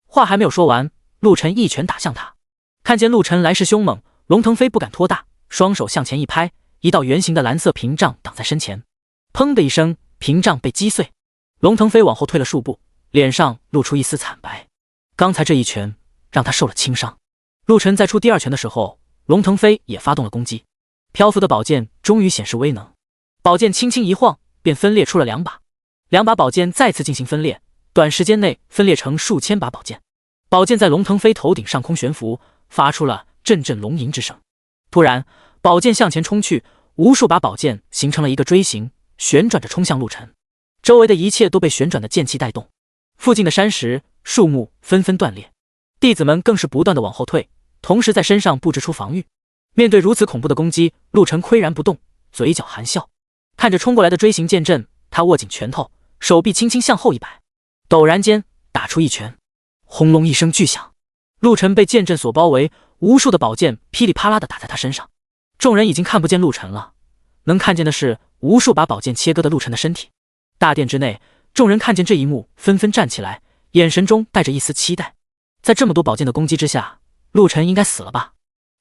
话还没有说完，陆晨一拳打向他。看见陆晨来势凶猛，龙腾飞不敢托大，双手向前一拍，一道圆形的蓝色屏障挡在身前。砰的一声，屏障被击碎。龙腾飞往后退了数步，脸上露出一丝惨白。刚才这一拳让他受了轻伤。陆晨在出第2拳的时候，龙腾飞也发动了攻击。漂浮的宝剑终于显示威能，宝剑轻轻一晃，便分裂出了2把。2把宝剑再次进行分裂，短时间内分裂成数千把宝剑。宝剑在龙腾飞头顶上空悬浮，发出了阵阵龙吟之声。突然，宝剑向前冲去，无数把宝剑形成了一个锥形，旋转着冲向陆晨。周围的一切都被旋转的剑气带动，附近的山石、树木纷纷断裂，弟子们更是不断的往后退，同时在身上布置出防御。面对如此恐怖的攻击，陆晨岿然不动，嘴角含笑，看着冲过来的锥形剑阵，他握紧拳头，手臂轻轻向后一摆，陡然间打出一拳，轰隆一声巨响，陆晨被剑阵所包围，无数的宝剑噼里啪啦地打在他身上。众人已经看不见陆晨了，能看见的是无数把宝剑切割的陆晨的身体。大殿之内，众人看见这一幕，纷纷站起来，眼神中带着一丝期待。在这么多宝剑的攻击之下，陆晨应该死了吧？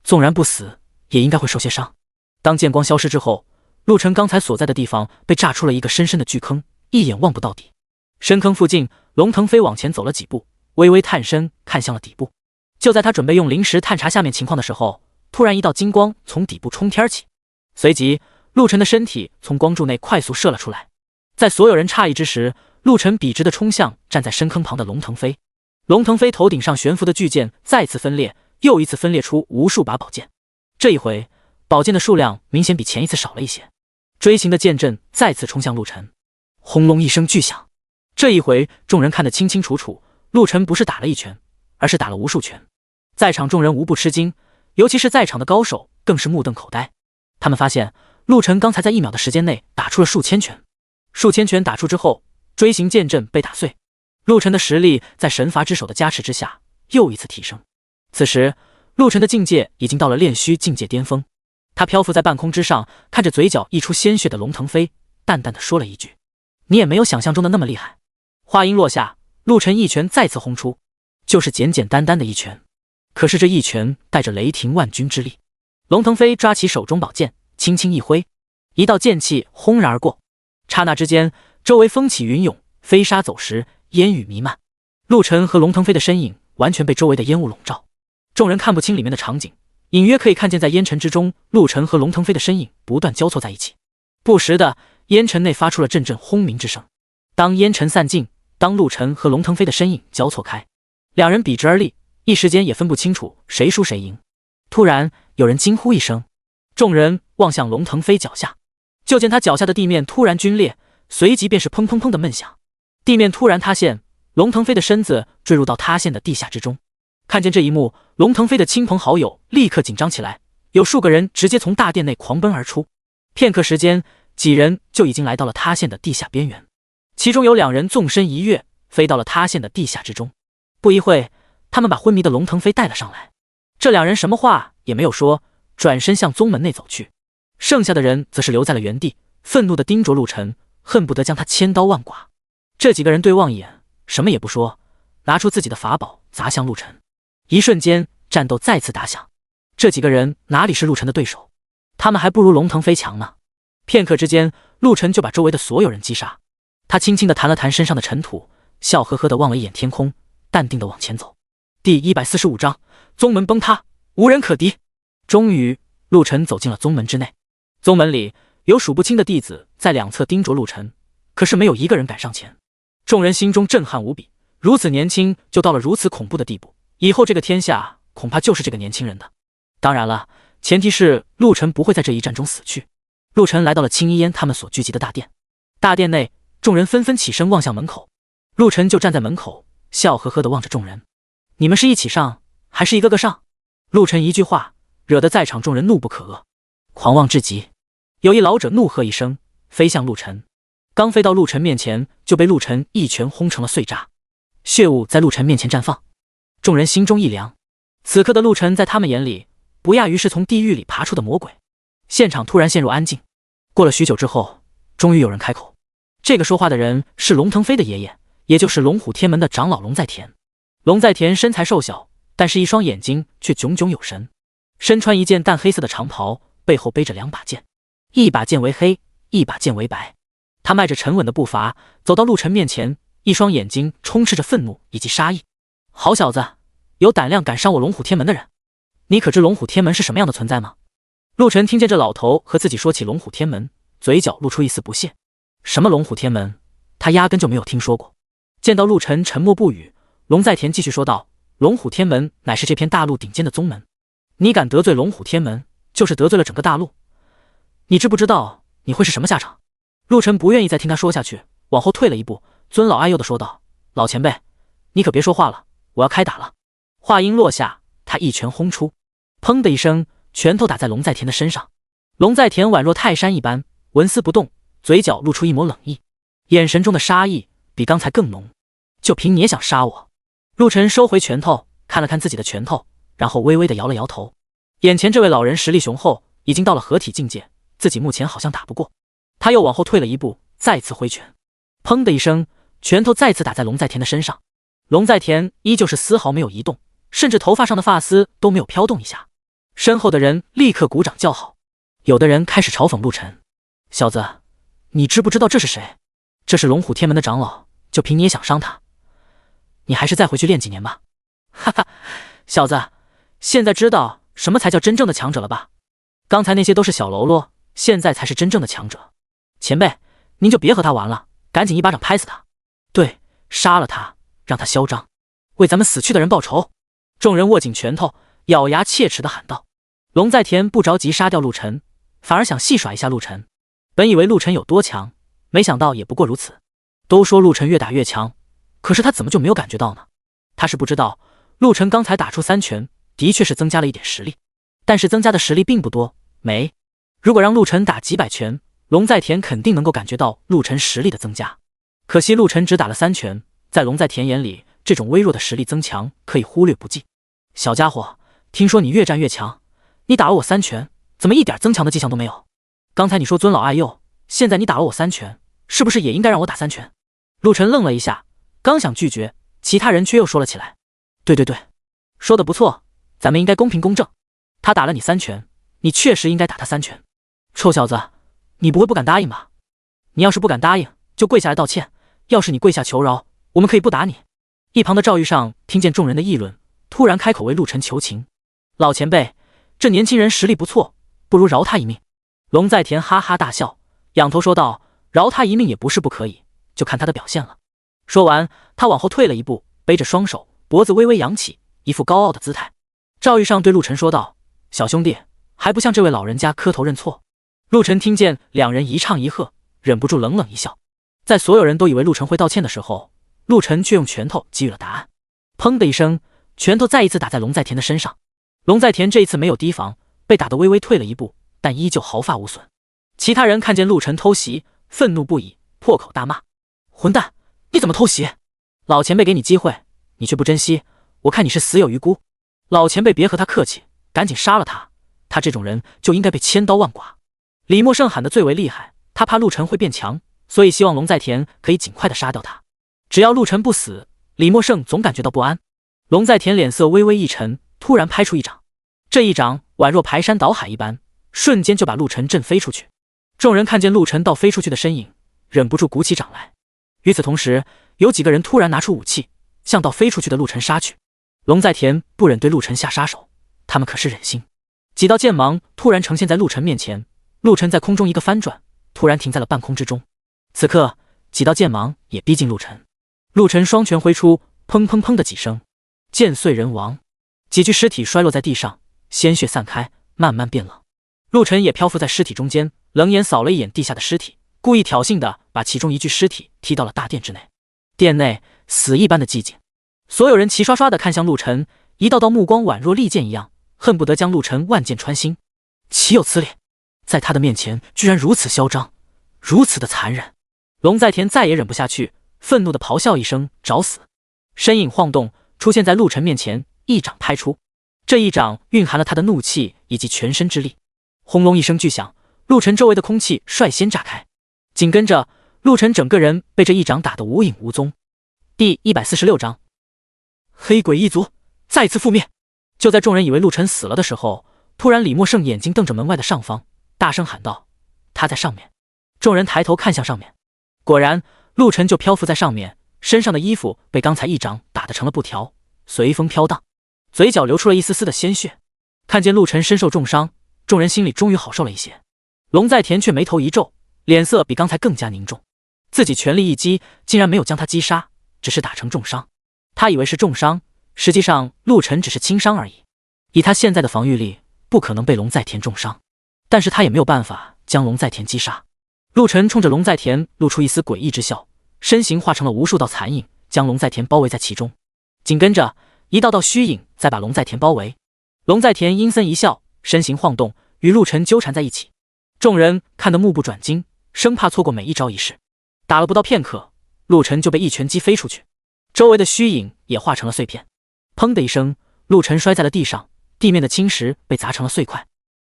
纵然不死，也应该会受些伤。当剑光消失之后，陆晨刚才所在的地方被炸出了一个深深的巨坑，一眼望不到底。深坑附近，龙腾飞往前走了几步，微微探身看向了底部。就在他准备用灵石探查下面情况的时候，突然一道金光从底部冲天起，随即陆晨的身体从光柱内快速射了出来。在所有人诧异之时，陆晨笔直地冲向站在深坑旁的龙腾飞。龙腾飞头顶上悬浮的巨剑再次分裂，又一次分裂出无数把宝剑。这一回，宝剑的数量明显比前一次少了一些。锥形的剑阵再次冲向陆晨，轰隆一声巨响。这一回，众人看得清清楚楚，陆晨不是打了一拳，而是打了无数拳。在场众人无不吃惊，尤其是在场的高手更是目瞪口呆。他们发现，陆晨刚才在1秒的时间内打出了数千拳。数千拳打出之后，锥形剑阵被打碎。陆晨的实力在神罚之手的加持之下又一次提升。此时，陆晨的境界已经到了炼虚境界巅峰。他漂浮在半空之上，看着嘴角溢出鲜血的龙腾飞，淡淡的说了一句：“你也没有想象中的那么厉害。”话音落下，陆晨一拳再次轰出，就是简简单单的一拳，可是这一拳带着雷霆万钧之力。龙腾飞抓起手中宝剑，轻轻一挥，一道剑气轰然而过。刹那之间，周围风起云涌，飞沙走石，烟雨弥漫。陆晨和龙腾飞的身影完全被周围的烟雾笼罩，众人看不清里面的场景，隐约可以看见在烟尘之中，陆晨和龙腾飞的身影不断交错在一起。不时的，烟尘内发出了阵阵轰鸣之声。当烟尘散尽，当陆晨和龙腾飞的身影交错开，两人笔直而立，一时间也分不清楚谁输谁赢。突然，有人惊呼一声，众人望向龙腾飞脚下，就见他脚下的地面突然皲裂，随即便是砰砰砰的闷响，地面突然塌陷，龙腾飞的身子坠入到塌陷的地下之中。看见这一幕，龙腾飞的亲朋好友立刻紧张起来，有数个人直接从大殿内狂奔而出。片刻时间，几人就已经来到了塌陷的地下边缘，其中有2人纵身一跃，飞到了塌陷的地下之中。不一会，他们把昏迷的龙腾飞带了上来。这2人什么话也没有说，转身向宗门内走去。剩下的人则是留在了原地，愤怒地盯着陆晨，恨不得将他千刀万剐。这几个人对望一眼，什么也不说，拿出自己的法宝砸向陆晨。一瞬间，战斗再次打响。这几个人哪里是陆晨的对手？他们还不如龙腾飞强呢。片刻之间，陆晨就把周围的所有人击杀。他轻轻地弹了弹身上的尘土，笑呵呵地望了一眼天空，淡定地往前走。第145章，宗门崩塌，无人可敌。终于，陆晨走进了宗门之内。宗门里有数不清的弟子在两侧盯着陆晨，可是没有一个人敢上前。众人心中震撼无比，如此年轻就到了如此恐怖的地步，以后这个天下恐怕就是这个年轻人的。当然了，前提是陆晨不会在这一战中死去。陆晨来到了青衣烟他们所聚集的大殿，大殿内众人纷纷起身望向门口，陆晨就站在门口，笑呵呵地望着众人。你们是一起上，还是一个个上？陆晨一句话，惹得在场众人怒不可遏，狂妄至极。有一老者怒喝一声，飞向陆晨，刚飞到陆晨面前，就被陆晨一拳轰成了碎渣，血雾在陆晨面前绽放。众人心中一凉，此刻的陆晨在他们眼里不亚于是从地狱里爬出的魔鬼。现场突然陷入安静，过了许久之后，终于有人开口。这个说话的人是龙腾飞的爷爷，也就是龙虎天门的长老龙在田。龙在田身材瘦小，但是一双眼睛却炯炯有神，身穿一件淡黑色的长袍，背后背着2把剑，一把剑为黑，一把剑为白。他迈着沉稳的步伐走到陆晨面前，一双眼睛充斥着愤怒以及杀意。好小子，有胆量敢伤我龙虎天门的人，你可知龙虎天门是什么样的存在吗？陆晨听见这老头和自己说起龙虎天门，嘴角露出一丝不屑。什么龙虎天门，他压根就没有听说过。见到陆晨沉默不语，龙在田继续说道：龙虎天门乃是这片大陆顶尖的宗门，你敢得罪龙虎天门，就是得罪了整个大陆。你知不知道你会是什么下场？陆晨不愿意再听他说下去，往后退了一步，尊老爱幼地说道：老前辈，你可别说话了，我要开打了。话音落下，他一拳轰出，砰的一声，拳头打在龙在田的身上。龙在田宛若泰山一般，纹丝不动，嘴角露出一抹冷意。眼神中的杀意比刚才更浓。就凭你也想杀我？陆晨收回拳头，看了看自己的拳头，然后微微的摇了摇头。眼前这位老人实力雄厚，已经到了合体境界，自己目前好像打不过。他又往后退了一步，再次挥拳，砰的一声，拳头再次打在龙在田的身上。龙在田依旧是丝毫没有移动，甚至头发上的发丝都没有飘动一下。身后的人立刻鼓掌叫好，有的人开始嘲讽陆晨：“小子，你知不知道这是谁？这是龙虎天门的长老，就凭你也想伤他？你还是再回去练几年吧。”哈哈，小子，现在知道什么才叫真正的强者了吧？刚才那些都是小喽啰，现在才是真正的强者。前辈，您就别和他玩了，赶紧一巴掌拍死他！对，杀了他，让他嚣张，为咱们死去的人报仇！众人握紧拳头，咬牙切齿地喊道。龙在田不着急杀掉陆晨，反而想戏耍一下陆晨。本以为陆晨有多强，没想到也不过如此。都说陆晨越打越强，可是他怎么就没有感觉到呢？他是不知道，陆晨刚才打出3拳，的确是增加了一点实力，但是增加的实力并不多。如果让陆晨打几百拳，龙在田肯定能够感觉到陆晨实力的增加。可惜陆晨只打了3拳，在龙在田眼里，这种微弱的实力增强可以忽略不计。小家伙，听说你越战越强，你打了我3拳，怎么一点增强的迹象都没有？刚才你说尊老爱幼，现在你打了我3拳，是不是也应该让我打3拳？陆晨愣了一下，刚想拒绝，其他人却又说了起来：“对，说得不错，咱们应该公平公正。他打了你3拳，你确实应该打他3拳。臭小子，你不会不敢答应吧？你要是不敢答应，就跪下来道歉。要是你跪下求饶，我们可以不打你。”一旁的赵玉上听见众人的议论，突然开口为陆晨求情：“老前辈，这年轻人实力不错，不如饶他一命。”龙在田哈哈大笑，仰头说道：“饶他一命也不是不可以，就看他的表现了。”说完，他往后退了一步，背着双手，脖子微微扬起，一副高傲的姿态。赵玉上对陆晨说道：“小兄弟，还不向这位老人家磕头认错？”陆晨听见两人一唱一和，忍不住冷冷一笑。在所有人都以为陆晨会道歉的时候，陆晨却用拳头给予了答案。砰的一声，拳头再一次打在龙在田的身上。龙在田这一次没有提防，被打得微微退了一步，但依旧毫发无损。其他人看见陆晨偷袭，愤怒不已，破口大骂：“混蛋，你怎么偷袭？老前辈给你机会，你却不珍惜，我看你是死有余辜。老前辈别和他客气，赶紧杀了他，他这种人就应该被千刀万剐。”李默胜喊得最为厉害，他怕陆晨会变强，所以希望龙在田可以尽快的杀掉他。只要陆晨不死，李默胜总感觉到不安。龙在田脸色微微一沉，突然拍出一掌，这一掌宛若排山倒海一般，瞬间就把陆晨震飞出去。众人看见陆晨倒飞出去的身影，忍不住鼓起掌来。与此同时，有几个人突然拿出武器，向倒飞出去的陆晨杀去。龙在田不忍对陆晨下杀手，他们可是忍心。几道剑芒突然呈现在陆晨面前，陆晨在空中一个翻转，突然停在了半空之中。此刻，几道剑芒也逼近陆晨。陆晨双拳挥出，砰砰砰的几声，剑碎人亡，几具尸体摔落在地上，鲜血散开，慢慢变冷。陆晨也漂浮在尸体中间，冷眼扫了一眼地下的尸体，故意挑衅的把其中一具尸体踢到了大殿之内。殿内死一般的寂静，所有人齐刷刷的看向陆晨，一道道目光宛若利剑一样，恨不得将陆晨万箭穿心。岂有此理！在他的面前居然如此嚣张，如此的残忍。龙在田再也忍不下去，愤怒的咆哮一声：“找死！”身影晃动，出现在陆晨面前，一掌拍出。这一掌蕴含了他的怒气以及全身之力。轰隆一声巨响，陆晨周围的空气率先炸开，紧跟着陆晨整个人被这一掌打得无影无踪。第146章，黑鬼一族再次覆灭。就在众人以为陆晨死了的时候，突然李默胜眼睛瞪着门外的上方，大声喊道：“他在上面！”众人抬头看向上面，果然陆晨就漂浮在上面，身上的衣服被刚才一掌打得成了布条，随风飘荡，嘴角流出了一丝丝的鲜血。看见陆晨身受重伤，众人心里终于好受了一些。龙在田却眉头一皱，脸色比刚才更加凝重。自己全力一击，竟然没有将他击杀，只是打成重伤。他以为是重伤，实际上陆晨只是轻伤而已。以他现在的防御力，不可能被龙在田重伤，但是他也没有办法将龙在田击杀。陆晨冲着龙在田露出一丝诡异之笑，身形化成了无数道残影，将龙在田包围在其中。紧跟着，一道道虚影再把龙在田包围。龙在田阴森一笑，身形晃动，与陆晨纠缠在一起。众人看得目不转睛，生怕错过每一招一式。打了不到片刻，陆晨就被一拳击飞出去，周围的虚影也化成了碎片。砰的一声，陆晨摔在了地上，地面的青石被砸成了碎块。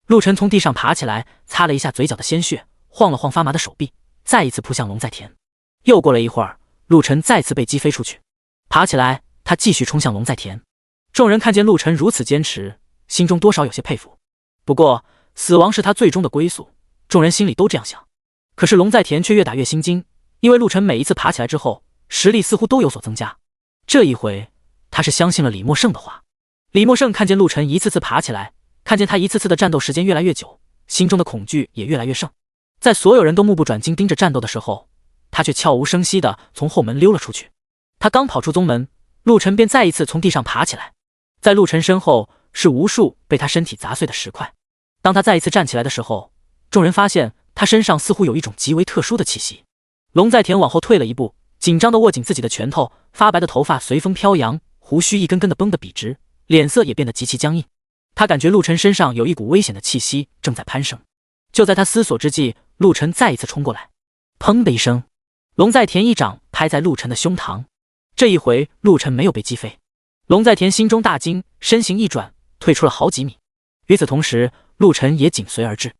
陆晨从地上爬起来，擦了一下嘴角的鲜血，晃了晃发麻的手臂，再一次扑向龙在田。又过了一会儿，陆晨再次被击飞出去，爬起来，他继续冲向龙在田。众人看见陆晨如此坚持，心中多少有些佩服。不过，死亡是他最终的归宿，众人心里都这样想。可是龙在田却越打越心惊，因为陆晨每一次爬起来之后，实力似乎都有所增加。这一回，他是相信了李默胜的话。李默胜看见陆晨一次次爬起来，看见他一次次的战斗时间越来越久，心中的恐惧也越来越盛。在所有人都目不转睛盯着战斗的时候，他却悄无声息地从后门溜了出去。他刚跑出宗门，陆晨便再一次从地上爬起来。在陆晨身后是无数被他身体砸碎的石块。当他再一次站起来的时候，众人发现他身上似乎有一种极为特殊的气息。龙在田往后退了一步，紧张地握紧自己的拳头，发白的头发随风飘扬，胡须一根根地绷得笔直，脸色也变得极其僵硬。他感觉陆晨身上有一股危险的气息正在攀升。就在他思索之际，陆晨再一次冲过来，砰的一声，龙在田一掌拍在陆晨的胸膛。这一回陆晨没有被击飞，龙在田心中大惊，身形一转，退出了好几米。与此同时，陆晨也紧随而至，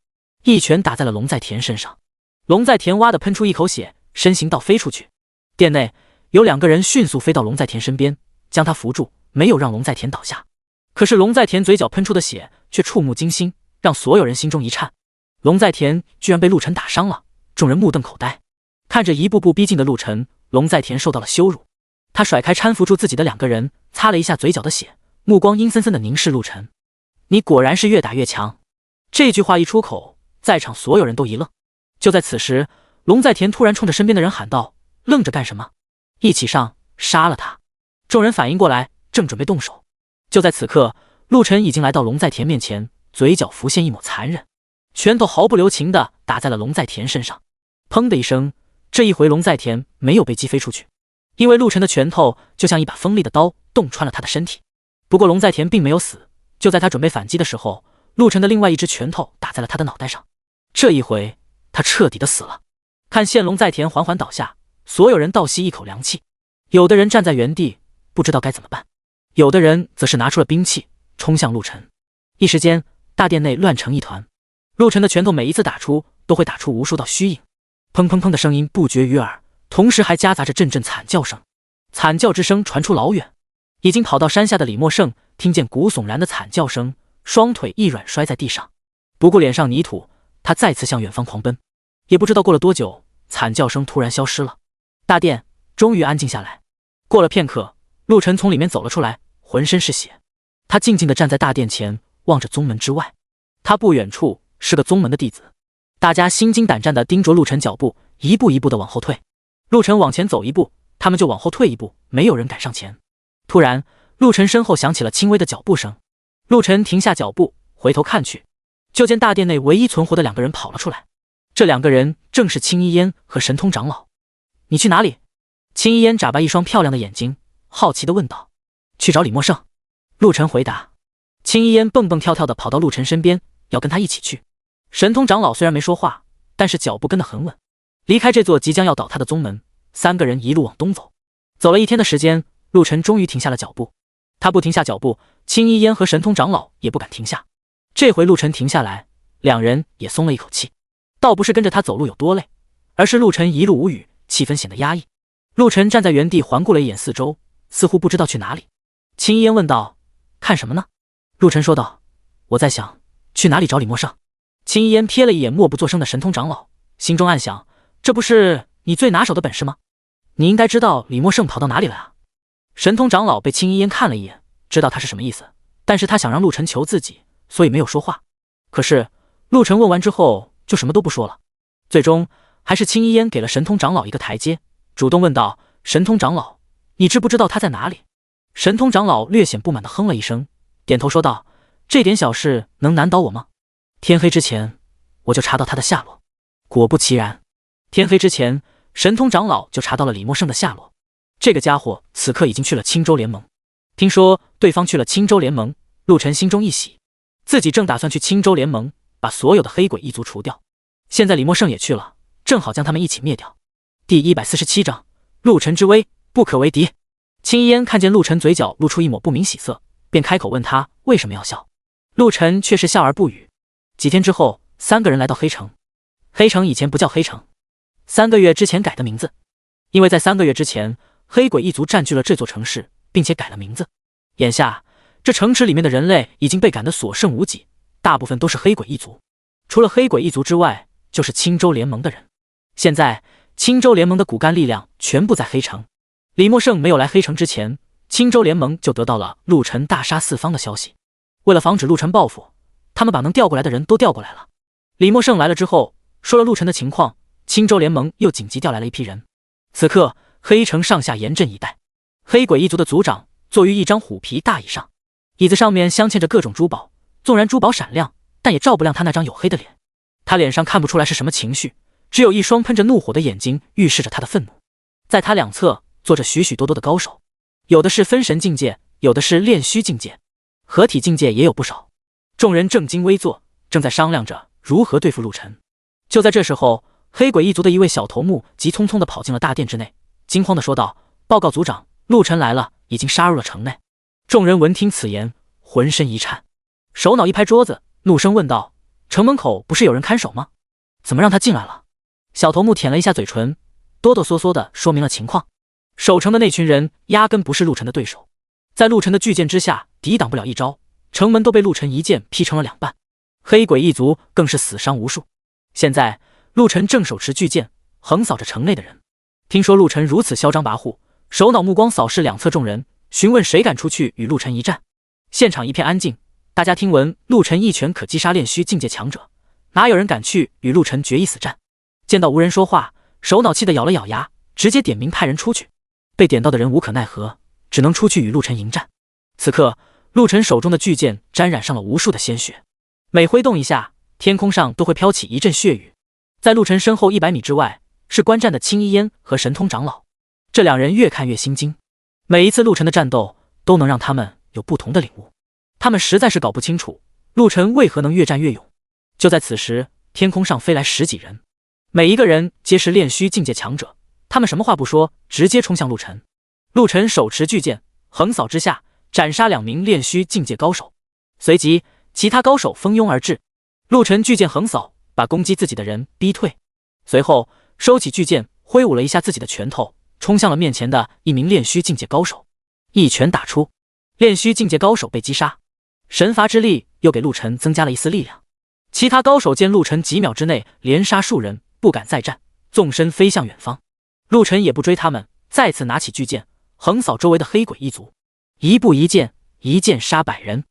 一拳打在了龙在田身上。龙在田哇地喷出一口血，身形倒飞出去。店内有2个人迅速飞到龙在田身边，将他扶住，没有让龙在田倒下。可是龙在田嘴角喷出的血却触目惊心，让所有人心中一颤。龙在田居然被陆晨打伤了，众人目瞪口呆。看着一步步逼近的陆晨，龙在田受到了羞辱。他甩开搀扶住自己的2个人，擦了一下嘴角的血，目光阴森森地凝视陆晨。你果然是越打越强。这句话一出口，在场所有人都一愣。就在此时，龙在田突然冲着身边的人喊道：愣着干什么？一起上，杀了他！众人反应过来，正准备动手。就在此刻，陆晨已经来到龙在田面前，嘴角浮现一抹残忍，拳头毫不留情地打在了龙在田身上。砰的一声，这一回龙在田没有被击飞出去，因为陆晨的拳头就像一把锋利的刀，洞穿了他的身体。不过龙在田并没有死，就在他准备反击的时候，陆晨的另外一只拳头打在了他的脑袋上。这一回他彻底的死了。看见龙在田缓缓倒下，所有人倒吸一口凉气，有的人站在原地不知道该怎么办，有的人则是拿出了兵器冲向陆晨。一时间大殿内乱成一团，陆晨的拳头每一次打出都会打出无数道虚影，砰砰砰的声音不绝于耳，同时还夹杂着阵阵惨叫声。惨叫之声传出老远，已经跑到山下的李默胜听见骨悚然的惨叫声，双腿一软摔在地上，不顾脸上泥土，他再次向远方狂奔。也不知道过了多久，惨叫声突然消失了，大殿终于安静下来。过了片刻，陆晨从里面走了出来，浑身是血。他静静地站在大殿前，望着宗门之外。他不远处是个宗门的弟子，大家心惊胆战地盯着陆晨脚步，一步一步地往后退。陆晨往前走一步，他们就往后退一步，没有人敢上前。突然，陆晨身后响起了轻微的脚步声。陆晨停下脚步，回头看去，就见大殿内唯一存活的2个人跑了出来。这2个人正是青衣烟和神通长老。你去哪里？青衣烟眨巴一双漂亮的眼睛，好奇地问道。去找李默胜。陆晨回答。青衣烟蹦蹦跳跳地跑到陆晨身边，要跟他一起去。神通长老虽然没说话，但是脚步跟得很稳。离开这座即将要倒塌的宗门，3个人一路往东走。走了1天的时间，陆晨终于停下了脚步。他不停下脚步，青衣烟和神通长老也不敢停下。这回陆晨停下来，2人也松了一口气。倒不是跟着他走路有多累，而是陆晨一路无语，气氛显得压抑。陆晨站在原地环顾了一眼四周，似乎不知道去哪里。青衣烟问道：看什么呢？陆晨说道：我在想去哪里找李默胜。青衣烟瞥了一眼默不作声的神通长老，心中暗想，这不是你最拿手的本事吗？你应该知道李默胜跑到哪里了啊。神通长老被青衣烟看了一眼，知道他是什么意思，但是他想让陆晨求自己，所以没有说话。可是陆晨问完之后就什么都不说了。最终还是青衣烟给了神通长老一个台阶，主动问道：神通长老，你知不知道他在哪里？神通长老略显不满地哼了一声，点头说道：这点小事能难倒我吗？天黑之前我就查到他的下落。果不其然，天黑之前神通长老就查到了李默胜的下落。这个家伙此刻已经去了青州联盟。听说对方去了青州联盟，陆晨心中一喜，自己正打算去青州联盟把所有的黑鬼一族除掉。现在李默胜也去了，正好将他们一起灭掉。第147章，陆晨之威，不可为敌。青衣烟看见陆晨嘴角露出一抹不明喜色，便开口问他为什么要笑。陆晨却是笑而不语。几天之后，3个人来到黑城。黑城以前不叫黑城，3个月之前改的名字。因为在3个月之前，黑鬼一族占据了这座城市，并且改了名字。眼下，这城池里面的人类已经被赶得所剩无几，大部分都是黑鬼一族。除了黑鬼一族之外，就是青州联盟的人。现在，青州联盟的骨干力量全部在黑城。李默胜没有来黑城之前，青州联盟就得到了陆晨大杀四方的消息。为了防止陆晨报复，他们把能调过来的人都调过来了。李默胜来了之后，说了陆晨的情况，青州联盟又紧急调来了一批人。此刻，黑城上下严阵以待。黑鬼一族的族长坐于一张虎皮大椅上，椅子上面镶嵌着各种珠宝，纵然珠宝闪亮，但也照不亮他那张黝黑的脸。他脸上看不出来是什么情绪，只有一双喷着怒火的眼睛预示着他的愤怒。在他两侧坐着许许多多的高手，有的是分神境界，有的是炼虚境界，合体境界也有不少。众人正襟危坐，正在商量着如何对付陆晨。就在这时候，黑鬼一族的一位小头目急匆匆地跑进了大殿之内，惊慌地说道：“报告族长，陆晨来了，已经杀入了城内。”众人闻听此言，浑身一颤，首脑一拍桌子，怒声问道：“城门口不是有人看守吗？怎么让他进来了？”小头目舔了一下嘴唇，哆哆嗦嗦地说明了情况。守城的那群人压根不是陆晨的对手，在陆晨的巨剑之下抵挡不了一招，城门都被陆晨一剑劈成了2半，黑鬼一族更是死伤无数。现在陆晨正手持巨剑横扫着城内的人。听说陆晨如此嚣张跋扈，首脑目光扫视两侧众人，询问谁敢出去与陆晨一战。现场一片安静，大家听闻陆晨一拳可击杀炼虚境界强者，哪有人敢去与陆晨决一死战？见到无人说话，首脑气得咬了咬牙，直接点名派人出去。被点到的人无可奈何，只能出去与陆晨迎战。此刻，陆晨手中的巨剑沾染上了无数的鲜血，每挥动一下，天空上都会飘起一阵血雨。在陆晨身后100米之外，是观战的青衣烟和神通长老，这2人越看越心惊。每一次陆晨的战斗都能让他们有不同的领悟，他们实在是搞不清楚陆晨为何能越战越勇。就在此时，天空上飞来10几人，每一个人皆是炼虚境界强者，他们什么话不说，直接冲向陆晨。陆晨手持巨剑，横扫之下，斩杀2名炼虚境界高手。随即，其他高手蜂拥而至，陆晨巨剑横扫，把攻击自己的人逼退。随后，收起巨剑，挥舞了一下自己的拳头，冲向了面前的一名炼虚境界高手，一拳打出，炼虚境界高手被击杀。神罚之力又给陆晨增加了一丝力量。其他高手见陆晨几秒之内连杀数人，不敢再战，纵身飞向远方。陆晨也不追他们，再次拿起巨剑，横扫周围的黑鬼一族。一步一剑，一剑杀100人。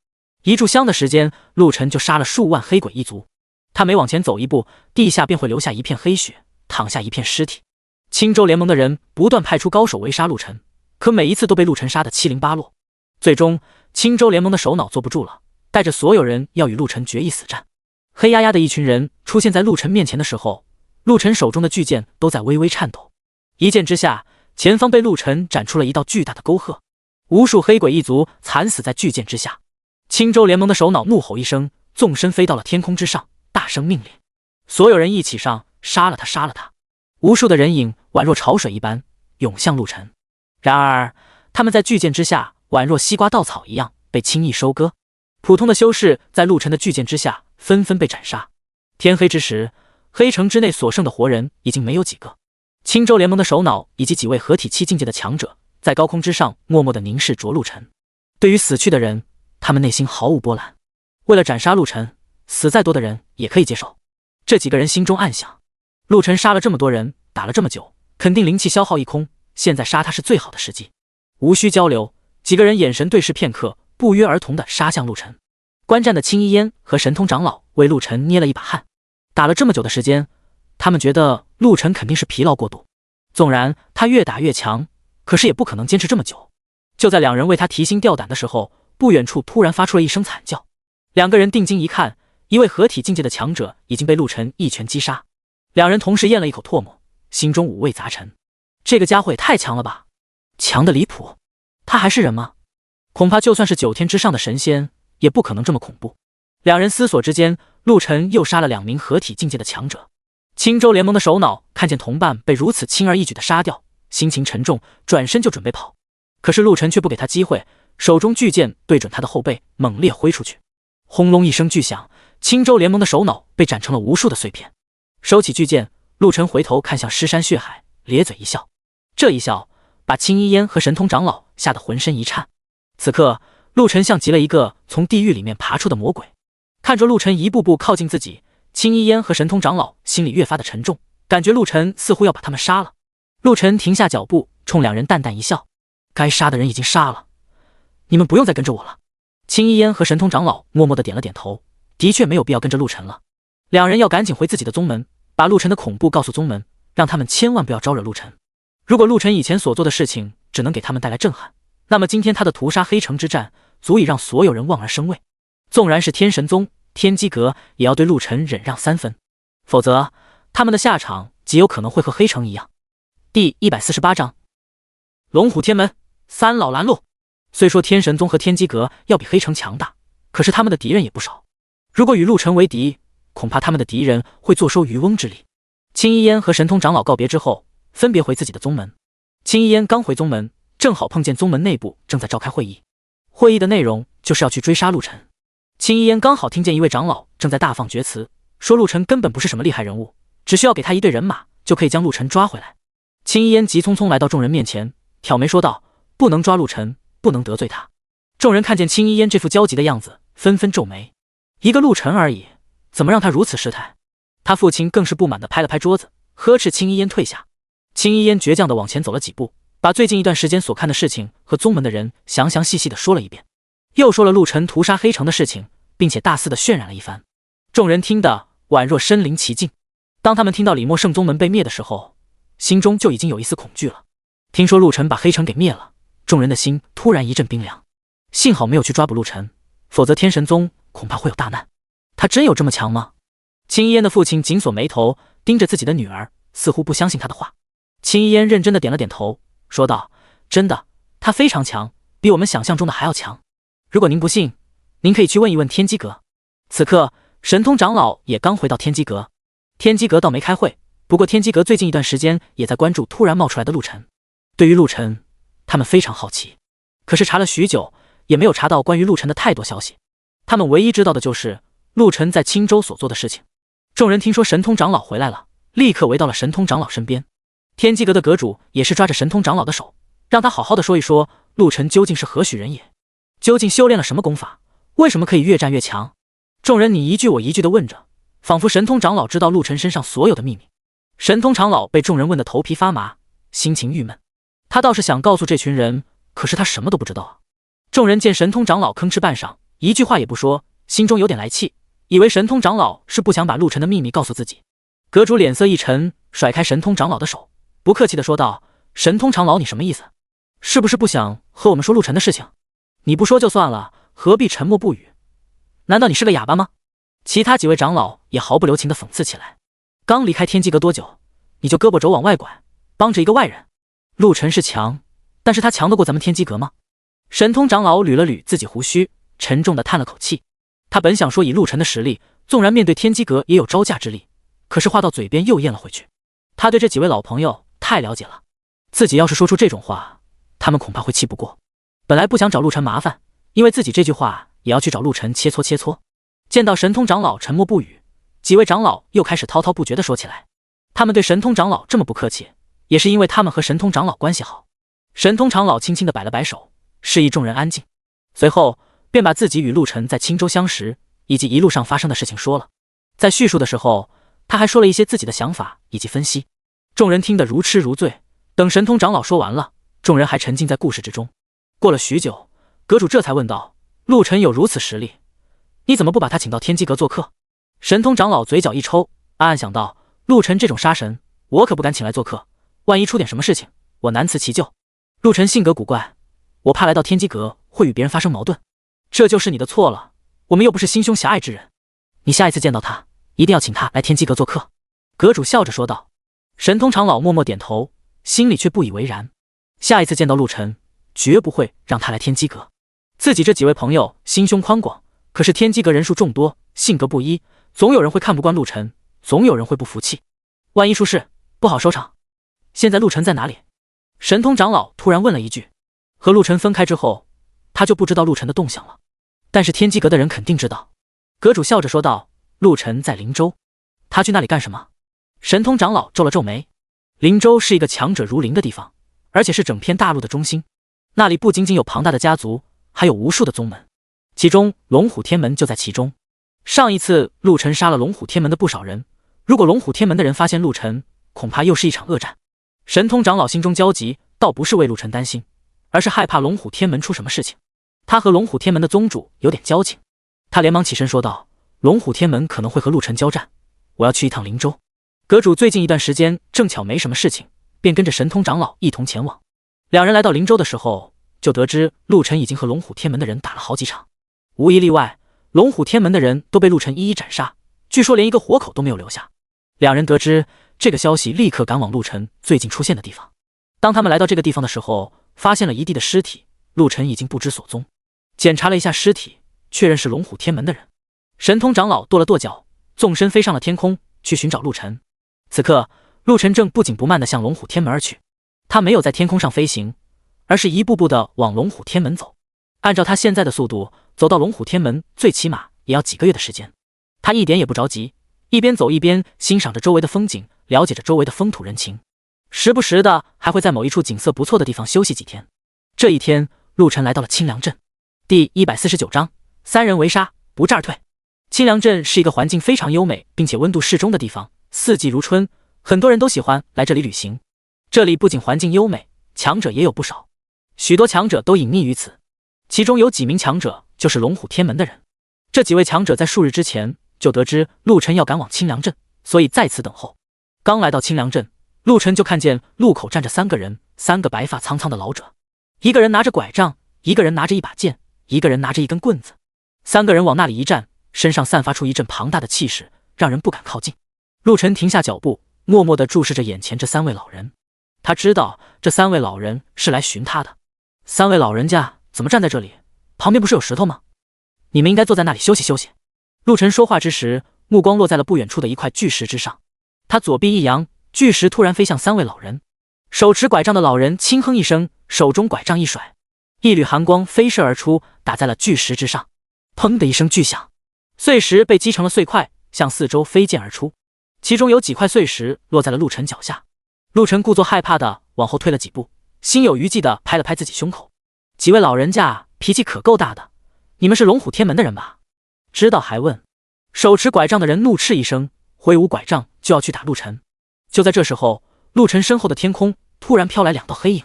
一炷香的时间，陆晨就杀了数万黑鬼一族。他每往前走一步，地下便会留下一片黑血，躺下一片尸体。青州联盟的人不断派出高手围杀陆晨，可每一次都被陆晨杀得七零八落。最终，青州联盟的首脑坐不住了，带着所有人要与陆晨决一死战。黑压压的一群人出现在陆晨面前的时候，陆晨手中的巨剑都在微微颤抖。一剑之下，前方被陆晨斩出了一道巨大的沟壑，无数黑鬼一族惨死在巨剑之下。青州联盟的首脑怒吼一声，纵身飞到了天空之上，大声命令所有人一起上，杀了他，杀了他！无数的人影宛若潮水一般涌向陆晨，然而他们在巨剑之下宛若西瓜稻草一样被轻易收割。普通的修士在陆晨的巨剑之下纷纷被斩杀。天黑之时，黑城之内所剩的活人已经没有几个。青州联盟的首脑以及几位合体期境界的强者在高空之上默默地凝视着陆晨。对于死去的人，他们内心毫无波澜。为了斩杀陆晨，死再多的人也可以接受。这几个人心中暗想，陆晨杀了这么多人，打了这么久，肯定灵气消耗一空，现在杀他是最好的时机。无需交流，几个人眼神对视片刻，不约而同地杀向陆晨。观战的青衣烟和神通长老为陆晨捏了一把汗。打了这么久的时间，他们觉得陆晨肯定是疲劳过度，纵然他越打越强，可是也不可能坚持这么久。就在两人为他提心吊胆的时候，不远处突然发出了一声惨叫。两个人定睛一看，一位合体境界的强者已经被陆晨一拳击杀。两人同时咽了一口唾沫，心中五味杂陈。这个家伙也太强了吧，强得离谱。他还是人吗？恐怕就算是9天之上的神仙，也不可能这么恐怖。两人思索之间，陆晨又杀了2名合体境界的强者。青州联盟的首脑看见同伴被如此轻而易举地杀掉，心情沉重，转身就准备跑。可是陆晨却不给他机会，手中巨剑对准他的后背猛烈挥出去。轰隆一声巨响，青州联盟的首脑被斩成了无数的碎片。收起巨剑，陆晨回头看向尸山血海，咧嘴一笑。这一笑把青衣烟和神通长老吓得浑身一颤。此刻陆晨像极了一个从地狱里面爬出的魔鬼。看着陆晨一步步靠近自己，青衣烟和神通长老心里越发的沉重，感觉陆晨似乎要把他们杀了。陆晨停下脚步，冲两人淡淡一笑：该杀的人已经杀了，你们不用再跟着我了。青衣烟和神通长老默默的点了点头，的确没有必要跟着陆晨了。两人要赶紧回自己的宗门，把陆晨的恐怖告诉宗门，让他们千万不要招惹陆晨。如果陆晨以前所做的事情只能给他们带来震撼，那么今天他的屠杀黑城之战足以让所有人望而生畏。纵然是天神宗、天机阁也要对陆晨忍让3分，否则他们的下场极有可能会和黑城一样。第148章龙虎天门，三老拦路。虽说天神宗和天机阁要比黑城强大，可是他们的敌人也不少。如果与陆晨为敌，恐怕他们的敌人会坐收渔翁之利。青衣烟和神通长老告别之后，分别回自己的宗门。青衣烟刚回宗门，正好碰见宗门内部正在召开会议，会议的内容就是要去追杀陆晨。青衣烟刚好听见一位长老正在大放厥词，说陆晨根本不是什么厉害人物，只需要给他一队人马就可以将陆晨抓回来。青衣烟急匆匆来到众人面前，挑眉说道：不能抓陆晨，不能得罪他。众人看见青衣烟这副焦急的样子，纷纷皱眉。一个陆晨而已，怎么让他如此失态？他父亲更是不满地拍了拍桌子，呵斥青衣烟退下。青衣烟倔强地往前走了几步，把最近一段时间所看的事情和宗门的人详详细细地说了一遍，又说了陆晨屠杀黑城的事情，并且大肆地渲染了一番。众人听得宛若身临其境。当他们听到李默圣宗门被灭的时候，心中就已经有一丝恐惧了。听说陆晨把黑城给灭了，众人的心突然一阵冰凉。幸好没有去抓捕陆晨，否则天神宗恐怕会有大难。他真有这么强吗？青衣烟的父亲紧锁眉头，盯着自己的女儿，似乎不相信他的话。青衣烟认真的点了点头，说道：真的，他非常强，比我们想象中的还要强。如果您不信，您可以去问一问天机阁。此刻神通长老也刚回到天机阁，天机阁倒没开会，不过天机阁最近一段时间也在关注突然冒出来的陆晨。对于陆晨，他们非常好奇，可是查了许久也没有查到关于陆晨的太多消息。他们唯一知道的就是陆晨在青州所做的事情。众人听说神通长老回来了，立刻围到了神通长老身边。天机阁的阁主也是抓着神通长老的手，让他好好的说一说陆晨究竟是何许人也，究竟修炼了什么功法，为什么可以越战越强。众人你一句我一句的问着，仿佛神通长老知道陆晨身上所有的秘密。神通长老被众人问得头皮发麻，心情郁闷。他倒是想告诉这群人，可是他什么都不知道啊。众人见神通长老吭哧半晌，一句话也不说，心中有点来气，以为神通长老是不想把陆晨的秘密告诉自己。阁主脸色一沉，甩开神通长老的手，不客气地说道：神通长老，你什么意思？是不是不想和我们说陆晨的事情？你不说就算了，何必沉默不语？难道你是个哑巴吗？其他几位长老也毫不留情地讽刺起来。刚离开天机阁多久，你就胳膊肘往外拐，帮着一个外人？陆晨是强，但是他强得过咱们天机阁吗？神通长老捋了捋自己胡须，沉重地叹了口气。他本想说以陆晨的实力，纵然面对天机阁也有招架之力，可是话到嘴边又咽了回去。他对这几位老朋友太了解了，自己要是说出这种话，他们恐怕会气不过。本来不想找陆晨麻烦，因为自己这句话也要去找陆晨切磋切磋。见到神通长老沉默不语，几位长老又开始滔滔不绝地说起来。他们对神通长老这么不客气，也是因为他们和神通长老关系好。神通长老轻轻地摆了摆手，示意众人安静，随后便把自己与陆晨在青州相识以及一路上发生的事情说了。在叙述的时候，他还说了一些自己的想法以及分析。众人听得如痴如醉。等神通长老说完了，众人还沉浸在故事之中。过了许久，阁主这才问道：陆晨有如此实力，你怎么不把他请到天机阁做客？神通长老嘴角一抽，暗暗想到：陆晨这种杀神，我可不敢请来做客，万一出点什么事情，我难辞其咎。陆晨性格古怪，我怕来到天机阁会与别人发生矛盾。这就是你的错了，我们又不是心胸狭隘之人。你下一次见到他，一定要请他来天机阁做客。阁主笑着说道。神通长老默默点头，心里却不以为然。下一次见到陆晨，绝不会让他来天机阁。自己这几位朋友心胸宽广，可是天机阁人数众多，性格不一，总有人会看不惯陆晨，总有人会不服气。万一出事，不好收场。现在陆晨在哪里？神通长老突然问了一句。和陆晨分开之后，他就不知道陆晨的动向了。但是天机阁的人肯定知道。阁主笑着说道：“陆晨在灵州，他去那里干什么？”神通长老皱了皱眉。灵州是一个强者如林的地方，而且是整片大陆的中心。那里不仅仅有庞大的家族，还有无数的宗门，其中龙虎天门就在其中。上一次陆晨杀了龙虎天门的不少人，如果龙虎天门的人发现陆晨，恐怕又是一场恶战。神通长老心中焦急，倒不是为陆晨担心，而是害怕龙虎天门出什么事情。他和龙虎天门的宗主有点交情。他连忙起身说道：“龙虎天门可能会和陆晨交战，我要去一趟灵州。”阁主最近一段时间正巧没什么事情，便跟着神通长老一同前往。两人来到灵州的时候，就得知陆晨已经和龙虎天门的人打了好几场，无一例外，龙虎天门的人都被陆晨一一斩杀，据说连一个活口都没有留下。两人得知这个消息，立刻赶往陆晨最近出现的地方。当他们来到这个地方的时候，发现了一地的尸体，陆晨已经不知所踪。检查了一下尸体，确认是龙虎天门的人。神通长老跺了跺脚，纵身飞上了天空，去寻找陆晨。此刻，陆晨正不紧不慢地向龙虎天门而去。他没有在天空上飞行，而是一步步地往龙虎天门走。按照他现在的速度，走到龙虎天门最起码也要几个月的时间。他一点也不着急，一边走一边欣赏着周围的风景，了解着周围的风土人情，时不时的还会在某一处景色不错的地方休息几天。这一天，陆晨来到了清凉镇。第149章三人围杀，不战而退。清凉镇是一个环境非常优美并且温度适中的地方，四季如春，很多人都喜欢来这里旅行。这里不仅环境优美，强者也有不少，许多强者都隐匿于此。其中有几名强者就是龙虎天门的人。这几位强者在数日之前就得知陆晨要赶往清凉镇，所以在此等候。刚来到清凉镇，陆晨就看见路口站着三个人，三个白发苍苍的老者，一个人拿着拐杖，一个人拿着一把剑，一个人拿着一根棍子。三个人往那里一站，身上散发出一阵庞大的气势，让人不敢靠近。陆晨停下脚步，默默地注视着眼前这三位老人。他知道这三位老人是来寻他的。三位老人家怎么站在这里？旁边不是有石头吗？你们应该坐在那里休息休息。陆晨说话之时，目光落在了不远处的一块巨石之上。他左臂一扬，巨石突然飞向三位老人。手持拐杖的老人轻哼一声，手中拐杖一甩，一缕寒光飞射而出，打在了巨石之上。砰的一声巨响，碎石被击成了碎块，向四周飞溅而出。其中有几块碎石落在了陆晨脚下。陆晨故作害怕的往后退了几步，心有余悸的拍了拍自己胸口。几位老人家脾气可够大的，你们是龙虎天门的人吧？知道还问。手持拐杖的人怒斥一声，挥舞拐杖就要去打陆晨。就在这时候，陆晨身后的天空突然飘来两道黑影，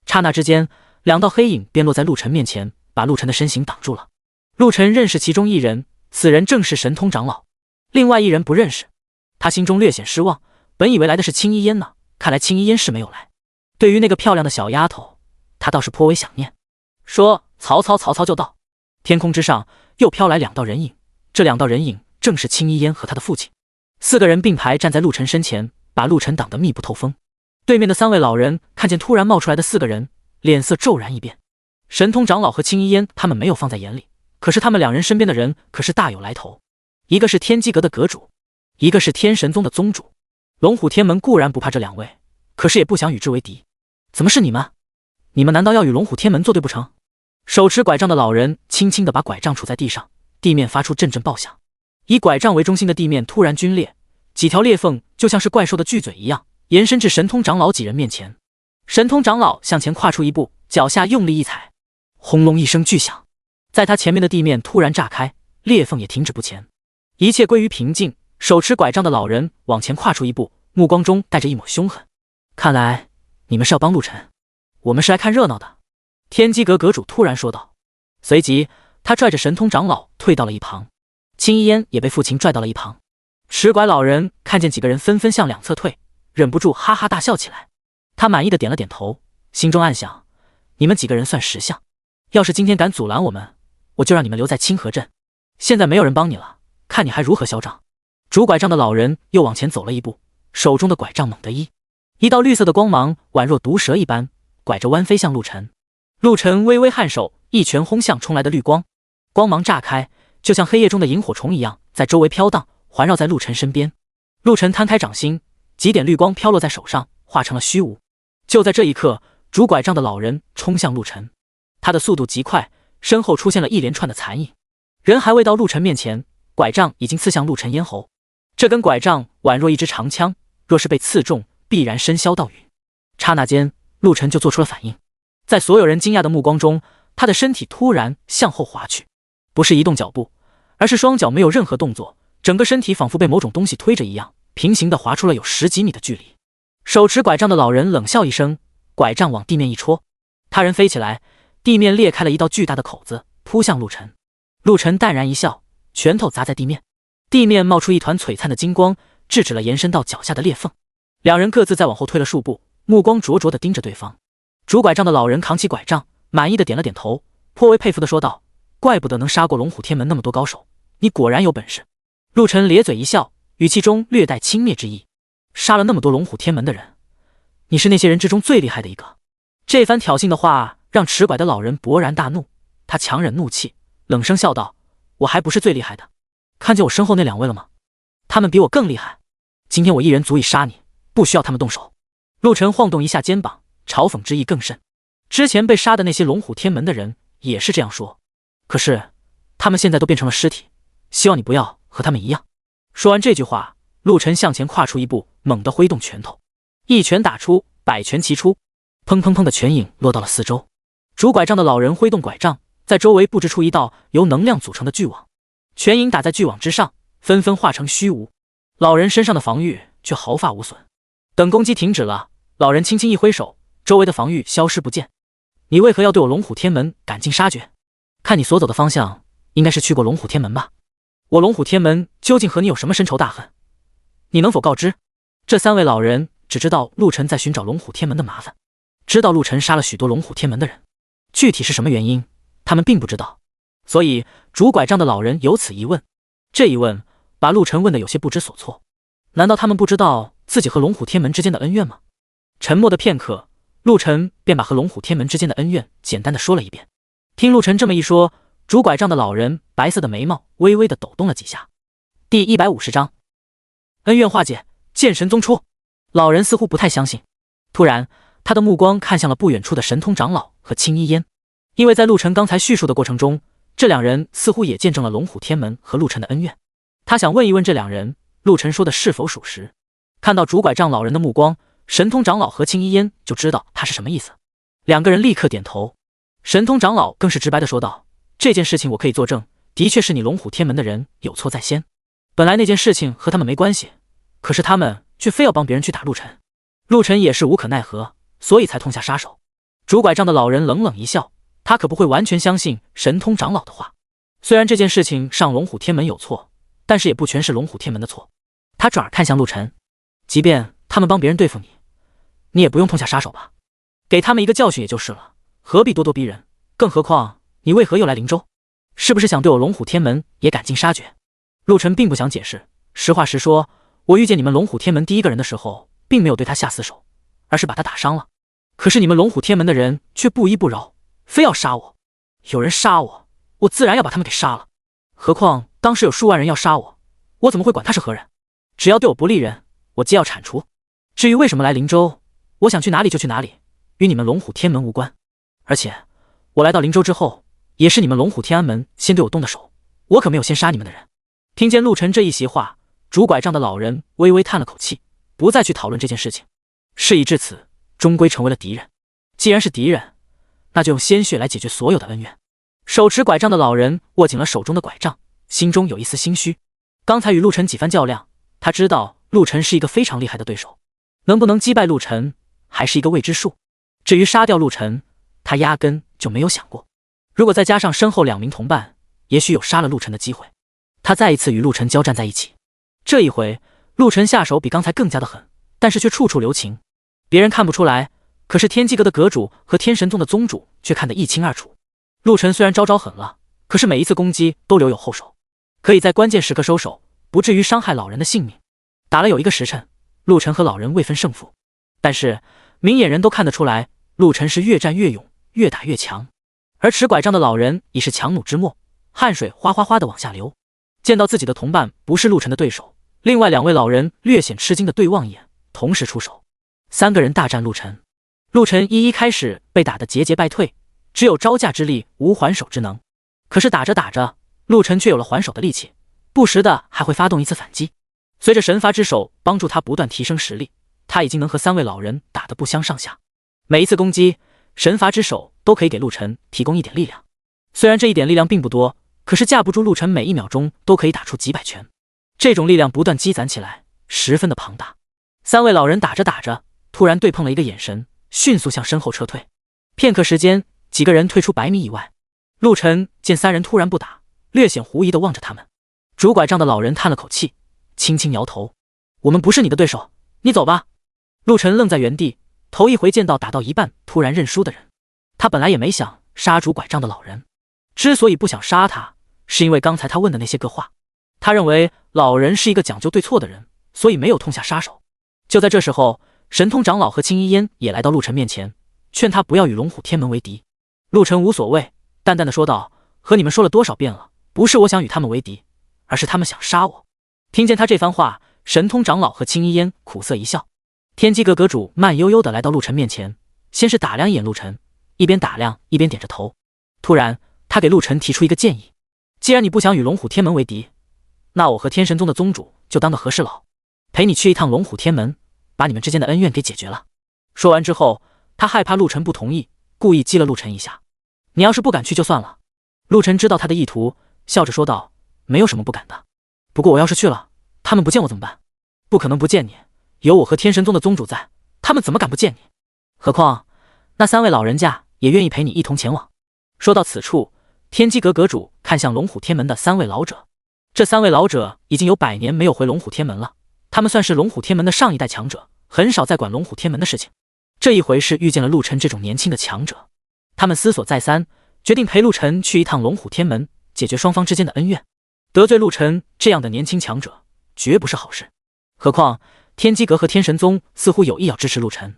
刹那之间，两道黑影便落在陆晨面前，把陆晨的身形挡住了。陆晨认识其中一人，此人正是神通长老。另外一人不认识，他心中略显失望，本以为来的是青衣嫣呢，看来青衣嫣是没有来。对于那个漂亮的小丫头，他倒是颇为想念。说曹操，曹操就到。天空之上又飘来两道人影，这两道人影正是青衣嫣和他的父亲。四个人并排站在陆晨身前，把陆晨挡得密不透风。对面的三位老人看见突然冒出来的四个人，脸色骤然一变。神通长老和青衣嫣他们没有放在眼里，可是他们两人身边的人可是大有来头，一个是天机阁的阁主，一个是天神宗的宗主。龙虎天门固然不怕这两位，可是也不想与之为敌。怎么是你们？你们难道要与龙虎天门作对不成？手持拐杖的老人轻轻地把拐杖杵在地上，地面发出阵阵爆响。以拐杖为中心的地面突然皲裂，几条裂缝就像是怪兽的巨嘴一样，延伸至神通长老几人面前。神通长老向前跨出一步，脚下用力一踩，轰隆一声巨响，在他前面的地面突然炸开，裂缝也停止不前，一切归于平静。手持拐杖的老人往前跨出一步，目光中带着一抹凶狠。看来你们是要帮陆晨，我们是来看热闹的。天机阁阁主突然说道，随即他拽着神通长老退到了一旁，青衣嫣也被父亲拽到了一旁。持拐老人看见几个人纷纷向两侧退，忍不住哈哈大笑起来。他满意的点了点头，心中暗想，你们几个人算识相，要是今天敢阻拦我们，我就让你们留在清河镇。现在没有人帮你了，看你还如何嚣张。拄拐杖的老人又往前走了一步，手中的拐杖猛地一道绿色的光芒宛若毒蛇一般，拐着弯飞向陆晨。陆晨微微颔首，一拳轰向冲来的绿光，光芒炸开，就像黑夜中的萤火虫一样，在周围飘荡，环绕在陆晨身边。陆晨摊开掌心，几点绿光飘落在手上，化成了虚无。就在这一刻，拄拐杖的老人冲向陆晨，他的速度极快，身后出现了一连串的残影。人还未到陆晨面前，拐杖已经刺向陆晨咽喉。这根拐杖宛若一支长枪，若是被刺中，必然身消道陨。刹那间，陆晨就做出了反应，在所有人惊讶的目光中，他的身体突然向后滑去，不是移动脚步，而是双脚没有任何动作，整个身体仿佛被某种东西推着一样，平行地滑出了有10几米的距离。手持拐杖的老人冷笑一声，拐杖往地面一戳，他人飞起来，地面裂开了一道巨大的口子，扑向陆晨。陆晨淡然一笑，拳头砸在地面，地面冒出一团璀璨的金光，制止了延伸到脚下的裂缝。两人各自再往后退了数步，目光灼灼地盯着对方。拄拐杖的老人扛起拐杖，满意的点了点头，颇为佩服地说道：“怪不得能杀过龙虎天门那么多高手，你果然有本事。”陆晨咧嘴一笑，语气中略带轻蔑之意：“杀了那么多龙虎天门的人，你是那些人之中最厉害的一个。”这番挑衅的话让持拐的老人勃然大怒，他强忍怒气，冷声笑道：“我还不是最厉害的，看见我身后那2位了吗？他们比我更厉害，今天我一人足以杀你，不需要他们动手。”陆晨晃动一下肩膀，嘲讽之意更甚。之前被杀的那些龙虎天门的人也是这样说，可是他们现在都变成了尸体，希望你不要和他们一样。说完这句话，陆晨向前跨出一步，猛地挥动拳头，一拳打出，百拳齐出，砰砰砰的拳影落到了四周。拄拐杖的老人挥动拐杖，在周围布置出一道由能量组成的巨网，拳影打在巨网之上，纷纷化成虚无。老人身上的防御却毫发无损。等攻击停止了，老人轻轻一挥手，周围的防御消失不见。你为何要对我龙虎天门赶尽杀绝？看你所走的方向，应该是去过龙虎天门吧？我龙虎天门究竟和你有什么深仇大恨？你能否告知？这3位老人只知道陆晨在寻找龙虎天门的麻烦，知道陆晨杀了许多龙虎天门的人，具体是什么原因，他们并不知道。所以拄拐杖的老人有此一问，这一问把陆晨问得有些不知所措。难道他们不知道自己和龙虎天门之间的恩怨吗？沉默的片刻，陆晨便把和龙虎天门之间的恩怨简单的说了一遍。听陆晨这么一说，拄拐杖的老人白色的眉毛微微的抖动了几下。第150章，恩怨化解，剑神宗出。老人似乎不太相信，突然他的目光看向了不远处的神通长老和青衣烟，因为在陆晨刚才叙述的过程中，这2人似乎也见证了龙虎天门和陆晨的恩怨。他想问一问这2人，陆晨说的是否属实。看到拄拐杖老人的目光，神通长老和青衣烟就知道他是什么意思。2个人立刻点头。神通长老更是直白的说道：“这件事情我可以作证，的确是你龙虎天门的人有错在先。本来那件事情和他们没关系，可是他们却非要帮别人去打陆晨。陆晨也是无可奈何，所以才痛下杀手。”拄拐杖的老人冷冷一笑，他可不会完全相信神通长老的话。虽然这件事情上龙虎天门有错，但是也不全是龙虎天门的错。他转而看向陆晨，即便他们帮别人对付你，你也不用痛下杀手吧？给他们一个教训也就是了，何必咄咄逼人？更何况你为何又来灵州？是不是想对我龙虎天门也赶尽杀绝？陆晨并不想解释，实话实说，我遇见你们龙虎天门第一个人的时候，并没有对他下死手，而是把他打伤了。可是你们龙虎天门的人却不依不饶，非要杀我。有人杀我，我自然要把他们给杀了。何况当时有数万人要杀我，我怎么会管他是何人？只要对我不利人，我皆要铲除。至于为什么来灵州，我想去哪里就去哪里，与你们龙虎天门无关。而且我来到灵州之后，也是你们龙虎天安门先对我动的手，我可没有先杀你们的人。听见陆晨这一席话，拄拐杖的老人微微叹了口气，不再去讨论这件事情。事已至此，终归成为了敌人。既然是敌人，那就用鲜血来解决所有的恩怨。手持拐杖的老人握紧了手中的拐杖，心中有一丝心虚。刚才与陆晨几番较量，他知道陆晨是一个非常厉害的对手，能不能击败陆晨还是一个未知数。至于杀掉陆晨，他压根就没有想过。如果再加上身后2名同伴，也许有杀了陆晨的机会。他再一次与陆晨交战在一起。这一回，陆晨下手比刚才更加的狠，但是却处处留情。别人看不出来，可是天机阁的阁主和天神宗的宗主却看得一清二楚。陆晨虽然招招狠了，可是每一次攻击都留有后手，可以在关键时刻收手，不至于伤害老人的性命。打了有1个时辰，陆晨和老人未分胜负，但是明眼人都看得出来，陆晨是越战越勇，越打越强。而持拐杖的老人已是强弩之末，汗水哗哗哗的往下流。见到自己的同伴不是陆晨的对手，另外2位老人略显吃惊的对望一眼，同时出手，3个人大战陆晨。陆晨一开始被打得节节败退，只有招架之力，无还手之能。可是打着打着，陆晨却有了还手的力气，不时的还会发动一次反击。随着神罚之手帮助他不断提升实力，他已经能和3位老人打得不相上下。每一次攻击，神罚之手都可以给陆晨提供一点力量。虽然这一点力量并不多，可是架不住陆晨每1秒钟都可以打出几百拳，这种力量不断积攒起来，十分的庞大。3位老人打着打着，突然对碰了一个眼神，迅速向身后撤退。片刻时间，几个人退出100米以外。陆晨见3人突然不打，略显狐疑地望着他们。拄拐杖的老人叹了口气，轻轻摇头：“我们不是你的对手，你走吧。”陆晨愣在原地，头一回见到打到一半突然认输的人。他本来也没想杀拄拐杖的老人，之所以不想杀他，是因为刚才他问的那些个话。他认为老人是一个讲究对错的人，所以没有痛下杀手。就在这时候，神通长老和青衣烟也来到陆晨面前，劝他不要与龙虎天门为敌。陆晨无所谓，淡淡的说道：“和你们说了多少遍了，不是我想与他们为敌，而是他们想杀我。”听见他这番话，神通长老和青衣烟苦涩一笑。天机阁阁主慢悠悠的来到陆晨面前，先是打量一眼陆晨，一边打量一边点着头。突然，他给陆晨提出一个建议：“既然你不想与龙虎天门为敌，那我和天神宗的宗主就当个和事佬，陪你去一趟龙虎天门，把你们之间的恩怨给解决了。”说完之后，他害怕陆晨不同意，故意激了陆晨一下：“你要是不敢去就算了。”陆晨知道他的意图，笑着说道：“没有什么不敢的，不过我要是去了，他们不见我怎么办？不可能不见你，有我和天神宗的宗主在，他们怎么敢不见你？何况那3位老人家也愿意陪你一同前往。”说到此处，天机阁阁主看向龙虎天门的3位老者。这3位老者已经有100年没有回龙虎天门了，他们算是龙虎天门的上一代强者，很少再管龙虎天门的事情。这一回是遇见了陆晨这种年轻的强者，他们思索再三，决定陪陆晨去一趟龙虎天门，解决双方之间的恩怨。得罪陆晨这样的年轻强者，绝不是好事。何况天机阁和天神宗似乎有意要支持陆晨，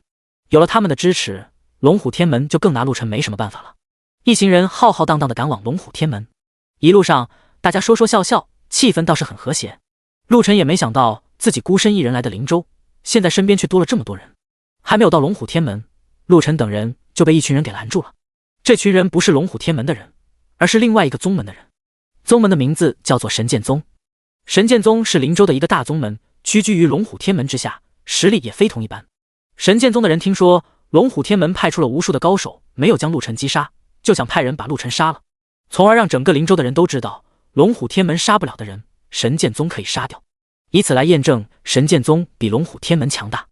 有了他们的支持，龙虎天门就更拿陆晨没什么办法了。一行人浩浩荡荡地赶往龙虎天门，一路上大家说说笑笑，气氛倒是很和谐。陆晨也没想到自己孤身一人来的灵州，现在身边却多了这么多人。还没有到龙虎天门，陆晨等人就被一群人给拦住了。这群人不是龙虎天门的人，而是另外一个宗门的人。宗门的名字叫做神剑宗。神剑宗是灵州的一个大宗门，屈居于龙虎天门之下，实力也非同一般。神剑宗的人听说龙虎天门派出了无数的高手，没有将陆晨击杀，就想派人把陆晨杀了，从而让整个灵州的人都知道龙虎天门杀不了的人，神剑宗可以杀掉，以此来验证神剑宗比龙虎天门强大。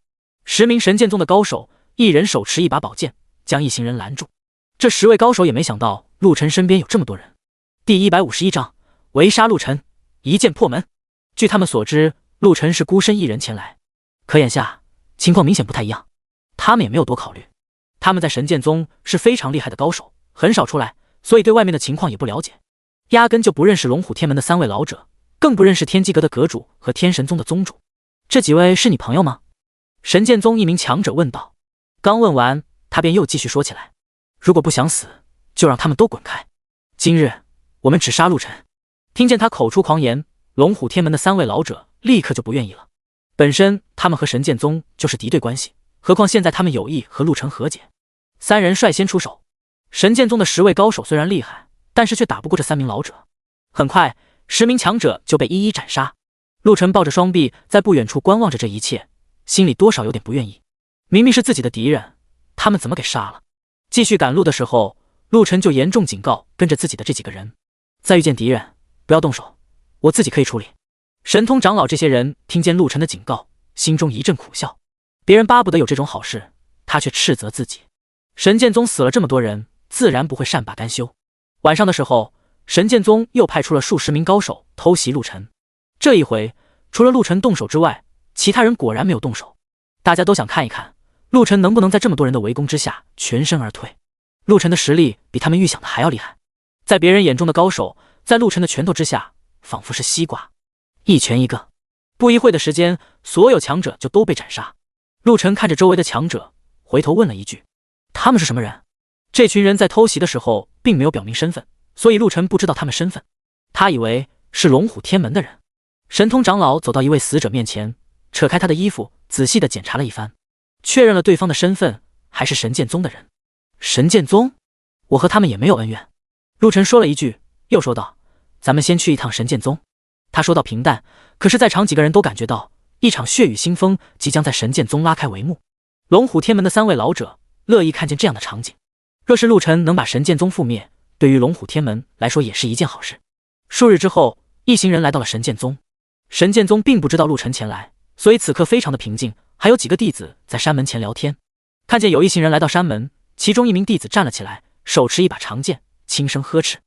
10名神剑宗的高手，一人手持一把宝剑，将一行人拦住。这10位高手也没想到陆晨身边有这么多人。第151章围杀陆晨，一剑破门。据他们所知，陆晨是孤身一人前来，可眼下情况明显不太一样。他们也没有多考虑，他们在神剑宗是非常厉害的高手，很少出来，所以对外面的情况也不了解，压根就不认识龙虎天门的3位老者，更不认识天机阁的阁主和天神宗的宗主。这几位是你朋友吗？神剑宗一名强者问道。刚问完，他便又继续说起来：如果不想死，就让他们都滚开。今日我们只杀陆晨。听见他口出狂言，龙虎天门的3位老者立刻就不愿意了。本身他们和神剑宗就是敌对关系，何况现在他们有意和陆晨和解。3人率先出手。神剑宗的10位高手虽然厉害，但是却打不过这3名老者。很快10名强者就被一一斩杀。陆晨抱着双臂在不远处观望着这一切，心里多少有点不愿意。明明是自己的敌人，他们怎么给杀了？继续赶路的时候，陆晨就严重警告跟着自己的这几个人：再遇见敌人不要动手，我自己可以处理。神通长老这些人听见陆晨的警告，心中一阵苦笑。别人巴不得有这种好事，他却斥责自己。神剑宗死了这么多人，自然不会善罢甘休。晚上的时候，神剑宗又派出了数十名高手偷袭陆晨。这一回，除了陆晨动手之外，其他人果然没有动手。大家都想看一看陆晨能不能在这么多人的围攻之下全身而退。陆晨的实力比他们预想的还要厉害，在别人眼中的高手，在陆晨的拳头之下仿佛是西瓜，一拳一个。不一会的时间，所有强者就都被斩杀。陆晨看着周围的强者，回头问了一句：他们是什么人？这群人在偷袭的时候并没有表明身份，所以陆晨不知道他们身份。他以为是龙虎天门的人。神通长老走到一位死者面前，扯开他的衣服，仔细地检查了一番，确认了对方的身份，还是神剑宗的人。神剑宗？我和他们也没有恩怨。陆晨说了一句，又说道：“咱们先去一趟神剑宗。”他说到平淡，可是在场几个人都感觉到一场血雨腥风即将在神剑宗拉开帷幕。龙虎天门的3位老者乐意看见这样的场景。若是陆晨能把神剑宗覆灭，对于龙虎天门来说也是一件好事。数日之后，一行人来到了神剑宗。神剑宗并不知道陆晨前来，所以此刻非常的平静，还有几个弟子在山门前聊天。看见有一行人来到山门，其中一名弟子站了起来，手持一把长剑，轻声呵斥：“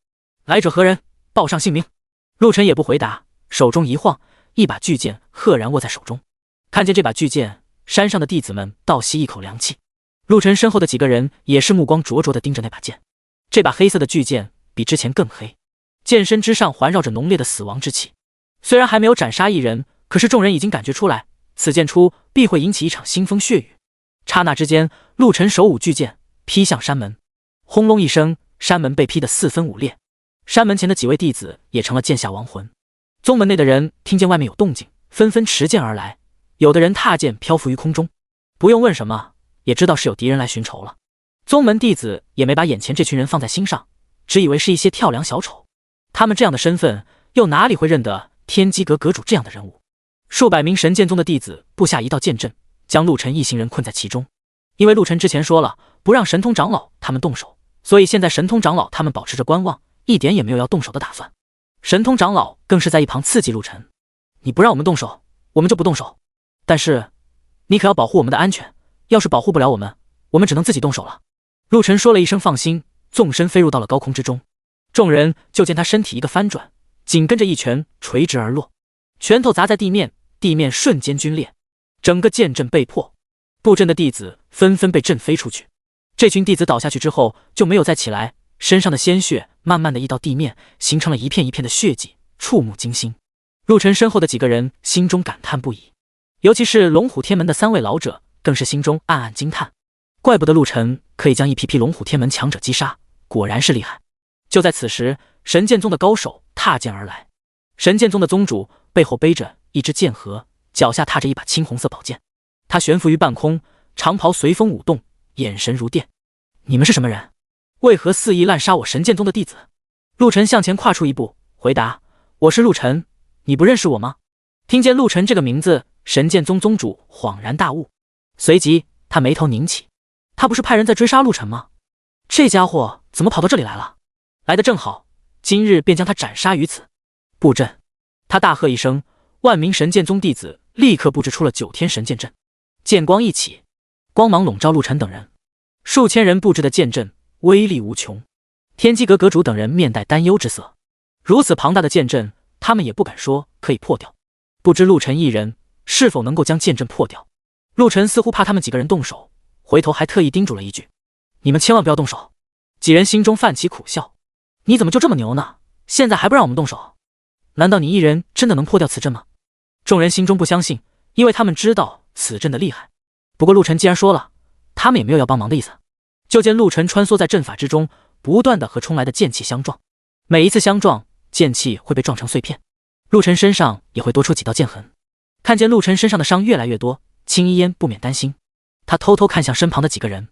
来者何人？报上姓名。”陆晨也不回答，手中一晃，一把巨剑赫然握在手中。看见这把巨剑，山上的弟子们倒吸一口凉气。陆晨身后的几个人也是目光灼灼地盯着那把剑。这把黑色的巨剑比之前更黑，剑身之上环绕着浓烈的死亡之气。虽然还没有斩杀一人，可是众人已经感觉出来，此剑出必会引起一场腥风血雨。刹那之间，陆晨手舞巨剑劈向山门，轰隆一声，山门被劈得四分五裂。山门前的几位弟子也成了剑下亡魂。宗门内的人听见外面有动静，纷纷持剑而来，有的人踏剑漂浮于空中，不用问什么，也知道是有敌人来寻仇了。宗门弟子也没把眼前这群人放在心上，只以为是一些跳梁小丑。他们这样的身份，又哪里会认得天机阁阁主这样的人物？数百名神剑宗的弟子布下一道剑阵，将陆晨一行人困在其中。因为陆晨之前说了不让神通长老他们动手，所以现在神通长老他们保持着观望，一点也没有要动手的打算。神通长老更是在一旁刺激陆晨：“你不让我们动手，我们就不动手。但是你可要保护我们的安全，要是保护不了我们，我们只能自己动手了。”陆晨说了一声放心，纵身飞入到了高空之中。众人就见他身体一个翻转，紧跟着一拳垂直而落，拳头砸在地面，地面瞬间皲裂，整个剑阵被破，布阵的弟子纷纷被震飞出去。这群弟子倒下去之后就没有再起来，身上的鲜血慢慢的溢到地面，形成了一片一片的血迹，触目惊心。陆晨身后的几个人心中感叹不已，尤其是龙虎天门的3位老者，更是心中暗暗惊叹，怪不得陆晨可以将一批批龙虎天门强者击杀，果然是厉害。就在此时，神剑宗的高手踏剑而来。神剑宗的宗主背后背着一只剑盒，脚下踏着一把青红色宝剑，他悬浮于半空，长袍随风舞动，眼神如电。你们是什么人？为何肆意滥杀我神剑宗的弟子？陆晨向前跨出一步，回答：“我是陆晨，你不认识我吗？”听见陆晨这个名字，神剑宗宗主恍然大悟，随即他眉头拧起。他不是派人在追杀陆晨吗？这家伙怎么跑到这里来了？来得正好，今日便将他斩杀于此。布阵！他大喝一声，万名神剑宗弟子立刻布置出了9天神剑阵，剑光一起，光芒笼罩陆晨等人。数千人布置的剑阵威力无穷，天机阁阁主等人面带担忧之色。如此庞大的剑阵，他们也不敢说可以破掉，不知陆晨一人是否能够将剑阵破掉。陆晨似乎怕他们几个人动手，回头还特意叮嘱了一句：“你们千万不要动手。”几人心中泛起苦笑：“你怎么就这么牛呢？现在还不让我们动手？难道你一人真的能破掉此阵吗？”众人心中不相信，因为他们知道此阵的厉害。不过陆晨既然说了，他们也没有要帮忙的意思。就见陆晨穿梭在阵法之中，不断的和冲来的剑气相撞，每一次相撞，剑气会被撞成碎片，陆晨身上也会多出几道剑痕。看见陆晨身上的伤越来越多，青衣烟不免担心，他偷偷看向身旁的几个人，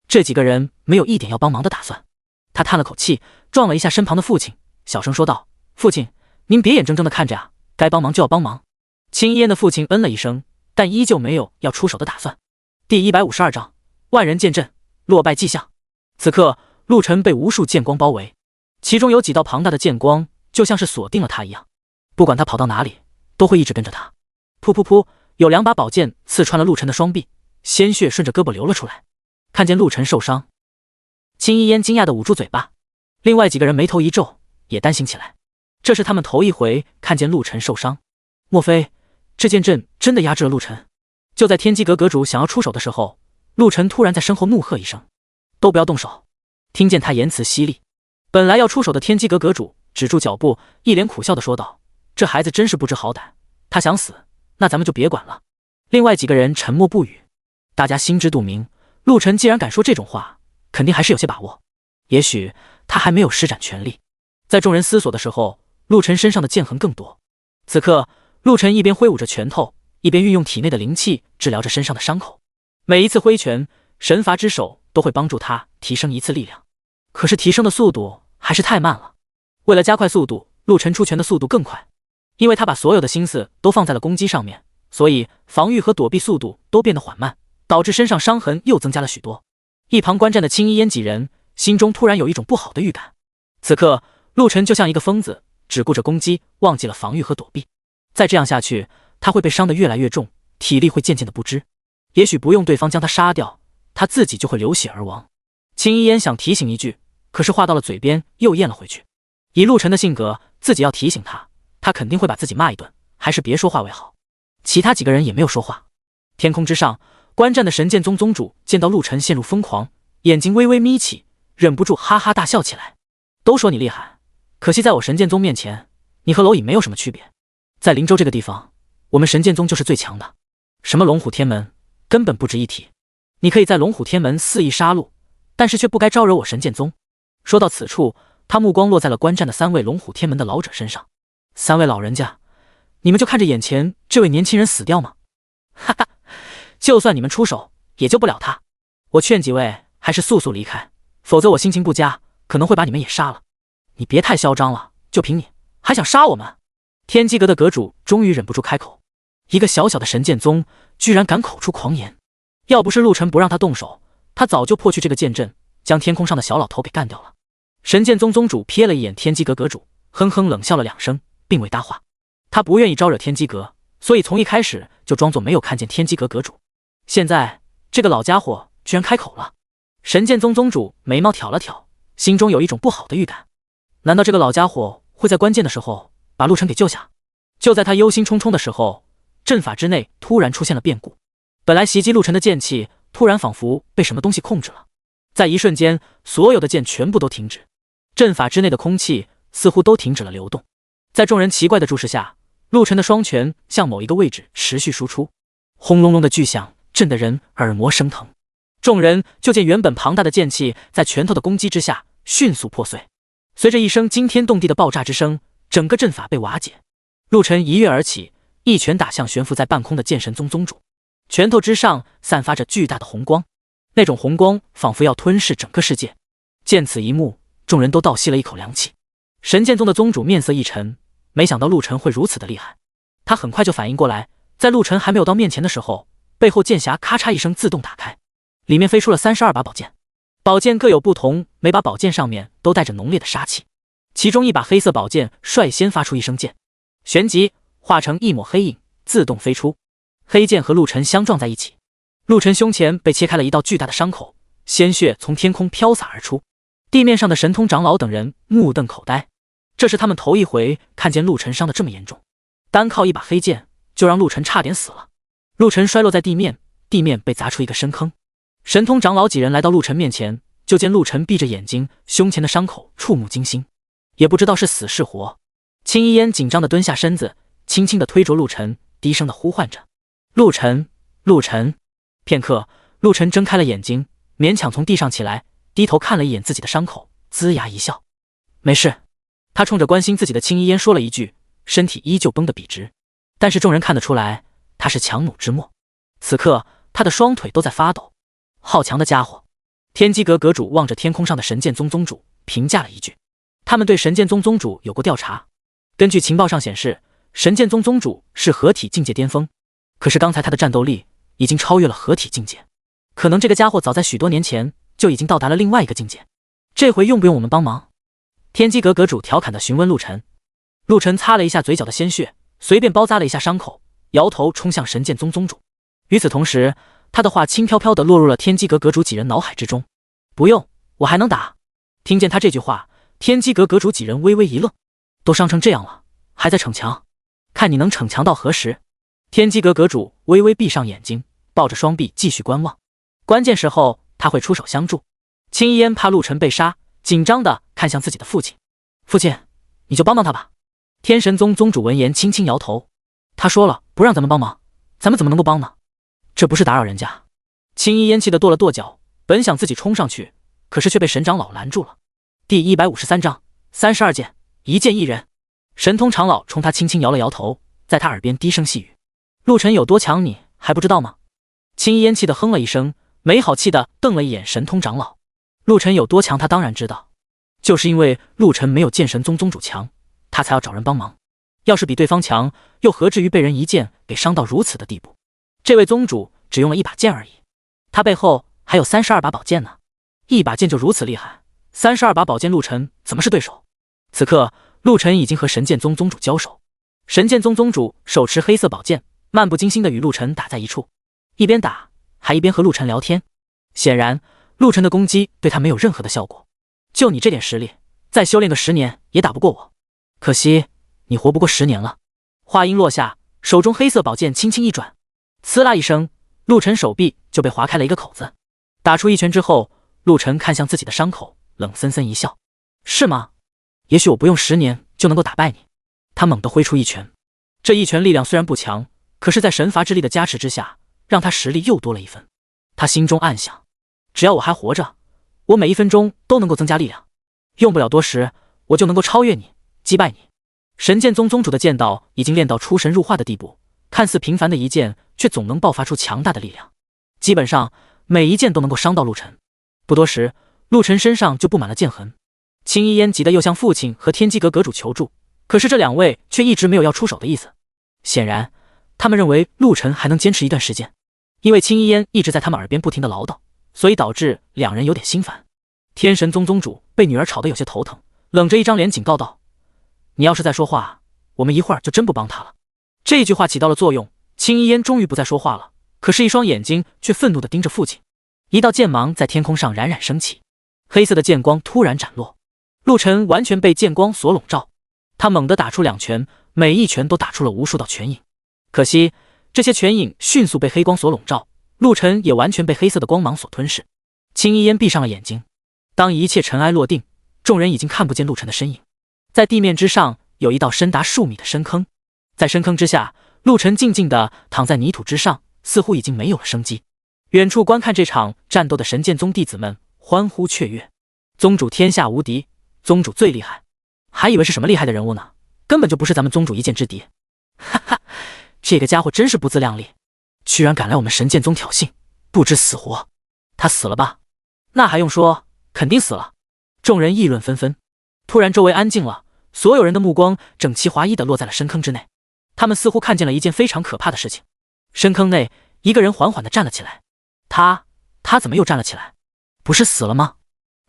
这几个人没有一点要帮忙的打算。他叹了口气，撞了一下身旁的父亲，小声说道：“父亲，您别眼睁睁的看着呀，该帮忙就要帮忙。”青衣烟的父亲嗯了一声，但依旧没有要出手的打算。第152章万人剑阵，落败迹象。此刻陆晨被无数剑光包围，其中有几道庞大的剑光就像是锁定了他一样，不管他跑到哪里都会一直跟着他。噗噗噗，有2把宝剑刺穿了陆晨的双臂，鲜血顺着胳膊流了出来。看见陆晨受伤，青衣烟惊讶的捂住嘴巴，另外几个人眉头一皱，也担心起来。这是他们头一回看见陆晨受伤，莫非这剑阵真的压制了陆晨？就在天机阁阁主想要出手的时候，陆晨突然在身后怒喝一声：“都不要动手！”听见他言辞犀利，本来要出手的天机阁阁主止住脚步，一脸苦笑的说道：“这孩子真是不知好歹，他想死，那咱们就别管了。”另外几个人沉默不语，大家心知肚明，陆晨既然敢说这种话，肯定还是有些把握，也许他还没有施展全力。在众人思索的时候，陆晨身上的剑痕更多。此刻陆晨一边挥舞着拳头，一边运用体内的灵气治疗着身上的伤口。每一次挥拳，神罚之手都会帮助他提升一次力量，可是提升的速度还是太慢了。为了加快速度，陆晨出拳的速度更快，因为他把所有的心思都放在了攻击上面，所以防御和躲避速度都变得缓慢，导致身上伤痕又增加了许多。一旁观战的青衣烟几人心中突然有一种不好的预感。此刻陆晨就像一个疯子，只顾着攻击，忘记了防御和躲避。再这样下去，他会被伤得越来越重，体力会渐渐的不支，也许不用对方将他杀掉，他自己就会流血而亡。青衣烟想提醒一句，可是话到了嘴边又咽了回去。以陆晨的性格，自己要提醒他，他肯定会把自己骂一顿，还是别说话为好。其他几个人也没有说话。天空之上，观战的神剑宗宗主见到陆晨陷入疯狂，眼睛微微眯起，忍不住哈哈大笑起来。都说你厉害，可惜在我神剑宗面前，你和蝼蚁没有什么区别。在灵州这个地方，我们神剑宗就是最强的，什么龙虎天门根本不值一提。你可以在龙虎天门肆意杀戮，但是却不该招惹我神剑宗。说到此处，他目光落在了观战的3位龙虎天门的老者身上。3位老人家，你们就看着眼前这位年轻人死掉吗？哈哈，就算你们出手，也救不了他。我劝几位还是速速离开，否则我心情不佳，可能会把你们也杀了。你别太嚣张了，就凭你还想杀我们？天机阁的阁主终于忍不住开口，一个小小的神剑宗居然敢口出狂言。要不是陆晨不让他动手，他早就破去这个剑阵，将天空上的小老头给干掉了。神剑宗宗主瞥了一眼天机阁阁主，哼哼冷笑了2声，并未搭话。他不愿意招惹天机阁，所以从一开始就装作没有看见天机阁阁主。现在这个老家伙居然开口了。神剑宗宗主眉毛挑了挑，心中有一种不好的预感。难道这个老家伙会在关键的时候把陆晨给救下？就在他忧心忡忡的时候，阵法之内突然出现了变故。本来袭击陆晨的剑气突然仿佛被什么东西控制了，在一瞬间，所有的剑全部都停止，阵法之内的空气似乎都停止了流动。在众人奇怪的注视下，陆晨的双拳向某一个位置持续输出，轰隆隆的巨响震得人耳膜生疼。众人就见原本庞大的剑气在拳头的攻击之下迅速破碎，随着一声惊天动地的爆炸之声，整个阵法被瓦解。陆晨一跃而起，一拳打向悬浮在半空的剑神宗宗主，拳头之上散发着巨大的红光，那种红光仿佛要吞噬整个世界。见此一幕，众人都倒吸了一口凉气。神剑宗的宗主面色一沉，没想到陆晨会如此的厉害。他很快就反应过来，在陆晨还没有到面前的时候，背后剑匣咔嚓一声自动打开，里面飞出了32把宝剑。宝剑各有不同，每把宝剑上面都带着浓烈的杀气。其中一把黑色宝剑率先发出一声剑，旋即化成一抹黑影，自动飞出。黑剑和陆晨相撞在一起，陆晨胸前被切开了一道巨大的伤口，鲜血从天空飘洒而出。地面上的神通长老等人目瞪口呆，这是他们头一回看见陆晨伤得这么严重，单靠一把黑剑就让陆晨差点死了。陆晨摔落在地面，地面被砸出一个深坑。神通长老几人来到陆晨面前，就见陆晨闭着眼睛，胸前的伤口触目惊心，也不知道是死是活。青衣烟紧张地蹲下身子，轻轻地推着陆晨，低声地呼唤着：“陆晨，陆晨。”片刻，陆晨睁开了眼睛，勉强从地上起来，低头看了一眼自己的伤口，龇牙一笑：“没事。”他冲着关心自己的青衣烟说了一句，身体依旧绷得笔直，但是众人看得出来他是强弩之末。此刻他的双腿都在发抖。好强的家伙！天机阁阁主望着天空上的神剑宗宗主，评价了一句。他们对神剑宗宗主有过调查，根据情报上显示，神剑宗宗主是合体境界巅峰，可是刚才他的战斗力已经超越了合体境界，可能这个家伙早在许多年前就已经到达了另外一个境界。这回用不用我们帮忙？天机阁阁主调侃地询问陆晨。陆晨擦了一下嘴角的鲜血，随便包扎了一下伤口，摇头冲向神剑宗宗主。与此同时，他的话轻飘飘地落入了天机阁阁主几人脑海之中：“不用，我还能打。”听见他这句话，天机阁阁主几人微微一愣，都伤成这样了，还在逞强？看你能逞强到何时？天机阁阁主微微闭上眼睛，抱着双臂继续观望，关键时候他会出手相助。青衣烟怕陆晨被杀，紧张地看向自己的父亲：“父亲，你就帮帮他吧。”天神宗宗主闻言轻轻摇头：“他说了不让咱们帮忙，咱们怎么能够帮呢？这不是打扰人家。”青衣烟气得跺了跺脚，本想自己冲上去，可是却被神长老拦住了。第153章32剑，一剑一人。神通长老冲他轻轻摇了摇头，在他耳边低声细语：“陆晨有多强你还不知道吗？青衣烟气的哼了一声，没好气的瞪了一眼神通长老。陆晨有多强他当然知道，就是因为陆晨没有剑神宗宗主强，他才要找人帮忙。要是比对方强，又何至于被人一剑给伤到如此的地步？这位宗主只用了一把剑而已，他背后还有32把宝剑呢，一把剑就如此厉害，32把宝剑陆晨怎么是对手？此刻陆晨已经和神剑宗宗主交手，神剑宗宗主手持黑色宝剑，漫不经心的与陆晨打在一处，一边打还一边和陆晨聊天。显然陆晨的攻击对他没有任何的效果，就你这点实力，再修炼个10年也打不过我，可惜你活不过10年了。话音落下，手中黑色宝剑轻轻一转，呲啦一声，陆晨手臂就被划开了一个口子。打出一拳之后，陆晨看向自己的伤口，冷森森一笑，是吗？也许我不用10年就能够打败你。他猛地挥出一拳，这一拳力量虽然不强，可是在神罚之力的加持之下，让他实力又多了一分。他心中暗想，只要我还活着，我每1分钟都能够增加力量，用不了多时，我就能够超越你，击败你。神剑宗宗主的剑道已经练到出神入化的地步，看似平凡的一剑，却总能爆发出强大的力量，基本上每一剑都能够伤到陆晨。不多时，陆晨身上就布满了剑痕。青衣烟急得又向父亲和天机阁阁主求助，可是这2位却一直没有要出手的意思。显然他们认为陆晨还能坚持一段时间，因为青衣烟一直在他们耳边不停的唠叨，所以导致2人有点心烦。天神宗宗主被女儿吵得有些头疼，冷着一张脸警告道，你要是再说话，我们一会儿就真不帮他了。这句话起到了作用，青衣烟终于不再说话了，可是一双眼睛却愤怒地盯着父亲。一道剑芒在天空上冉冉升起，黑色的剑光突然斩落，陆晨完全被剑光所笼罩。他猛地打出2拳，每一拳都打出了无数道拳影，可惜这些拳影迅速被黑光所笼罩，陆晨也完全被黑色的光芒所吞噬。青衣烟闭上了眼睛，当一切尘埃落定，众人已经看不见陆晨的身影。在地面之上有一道深达数米的深坑，在深坑之下，陆晨静静地躺在泥土之上，似乎已经没有了生机。远处观看这场战斗的神剑宗弟子们欢呼雀跃，宗主天下无敌，宗主最厉害，还以为是什么厉害的人物呢，根本就不是咱们宗主一剑之敌。哈哈，这个家伙真是不自量力，居然敢来我们神剑宗挑衅，不知死活。他死了吧？那还用说，肯定死了。众人议论纷纷。突然周围安静了，所有人的目光整齐划一地落在了深坑之内。他们似乎看见了一件非常可怕的事情。深坑内，一个人缓缓地站了起来。他怎么又站了起来？不是死了吗？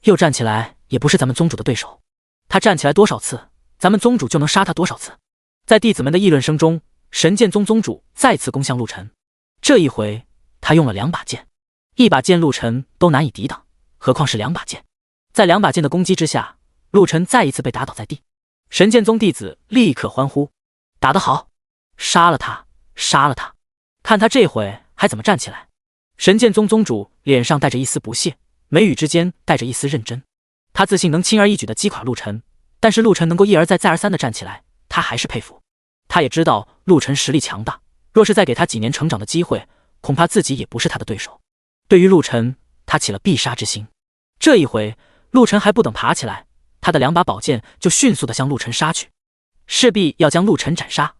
又站起来也不是咱们宗主的对手。他站起来多少次，咱们宗主就能杀他多少次。在弟子们的议论声中，神剑宗宗主再次攻向陆晨。这一回他用了2把剑，一把剑陆晨都难以抵挡，何况是2把剑。在2把剑的攻击之下，陆晨再一次被打倒在地。神剑宗弟子立刻欢呼，打得好，杀了他，杀了他，看他这回还怎么站起来。神剑宗宗主脸上带着一丝不屑，眉宇之间带着一丝认真。他自信能轻而易举地击垮陆晨，但是陆晨能够一而再再而三地站起来，他还是佩服。他也知道陆晨实力强大，若是再给他几年成长的机会，恐怕自己也不是他的对手。对于陆晨，他起了必杀之心。这一回，陆晨还不等爬起来，他的2把宝剑就迅速地向陆晨杀去，势必要将陆晨斩杀。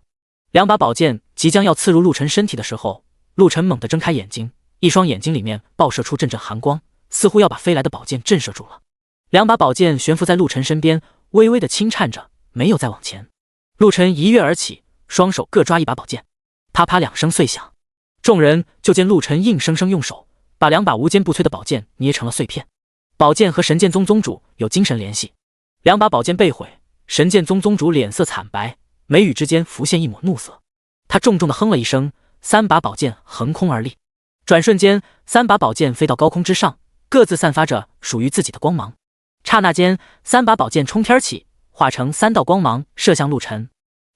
2把宝剑即将要刺入陆晨身体的时候，陆晨猛地睁开眼睛，一双眼睛里面爆射出阵阵寒光，似乎要把飞来的宝剑震慑住了。2把宝剑悬浮在陆晨身边，微微的轻颤着，没有再往前。陆晨一跃而起，双手各抓1把宝剑，啪啪2声碎响，众人就见陆晨硬生生用手把2把无坚不摧的宝剑捏成了碎片。宝剑和神剑宗宗主有精神联系，2把宝剑被毁，神剑宗宗主脸色惨白，眉宇之间浮现一抹怒色。他重重地哼了一声，3把宝剑横空而立，转瞬间3把宝剑飞到高空之上，各自散发着属于自己的光芒。刹那间，3把宝剑冲天起，化成3道光芒射向陆晨。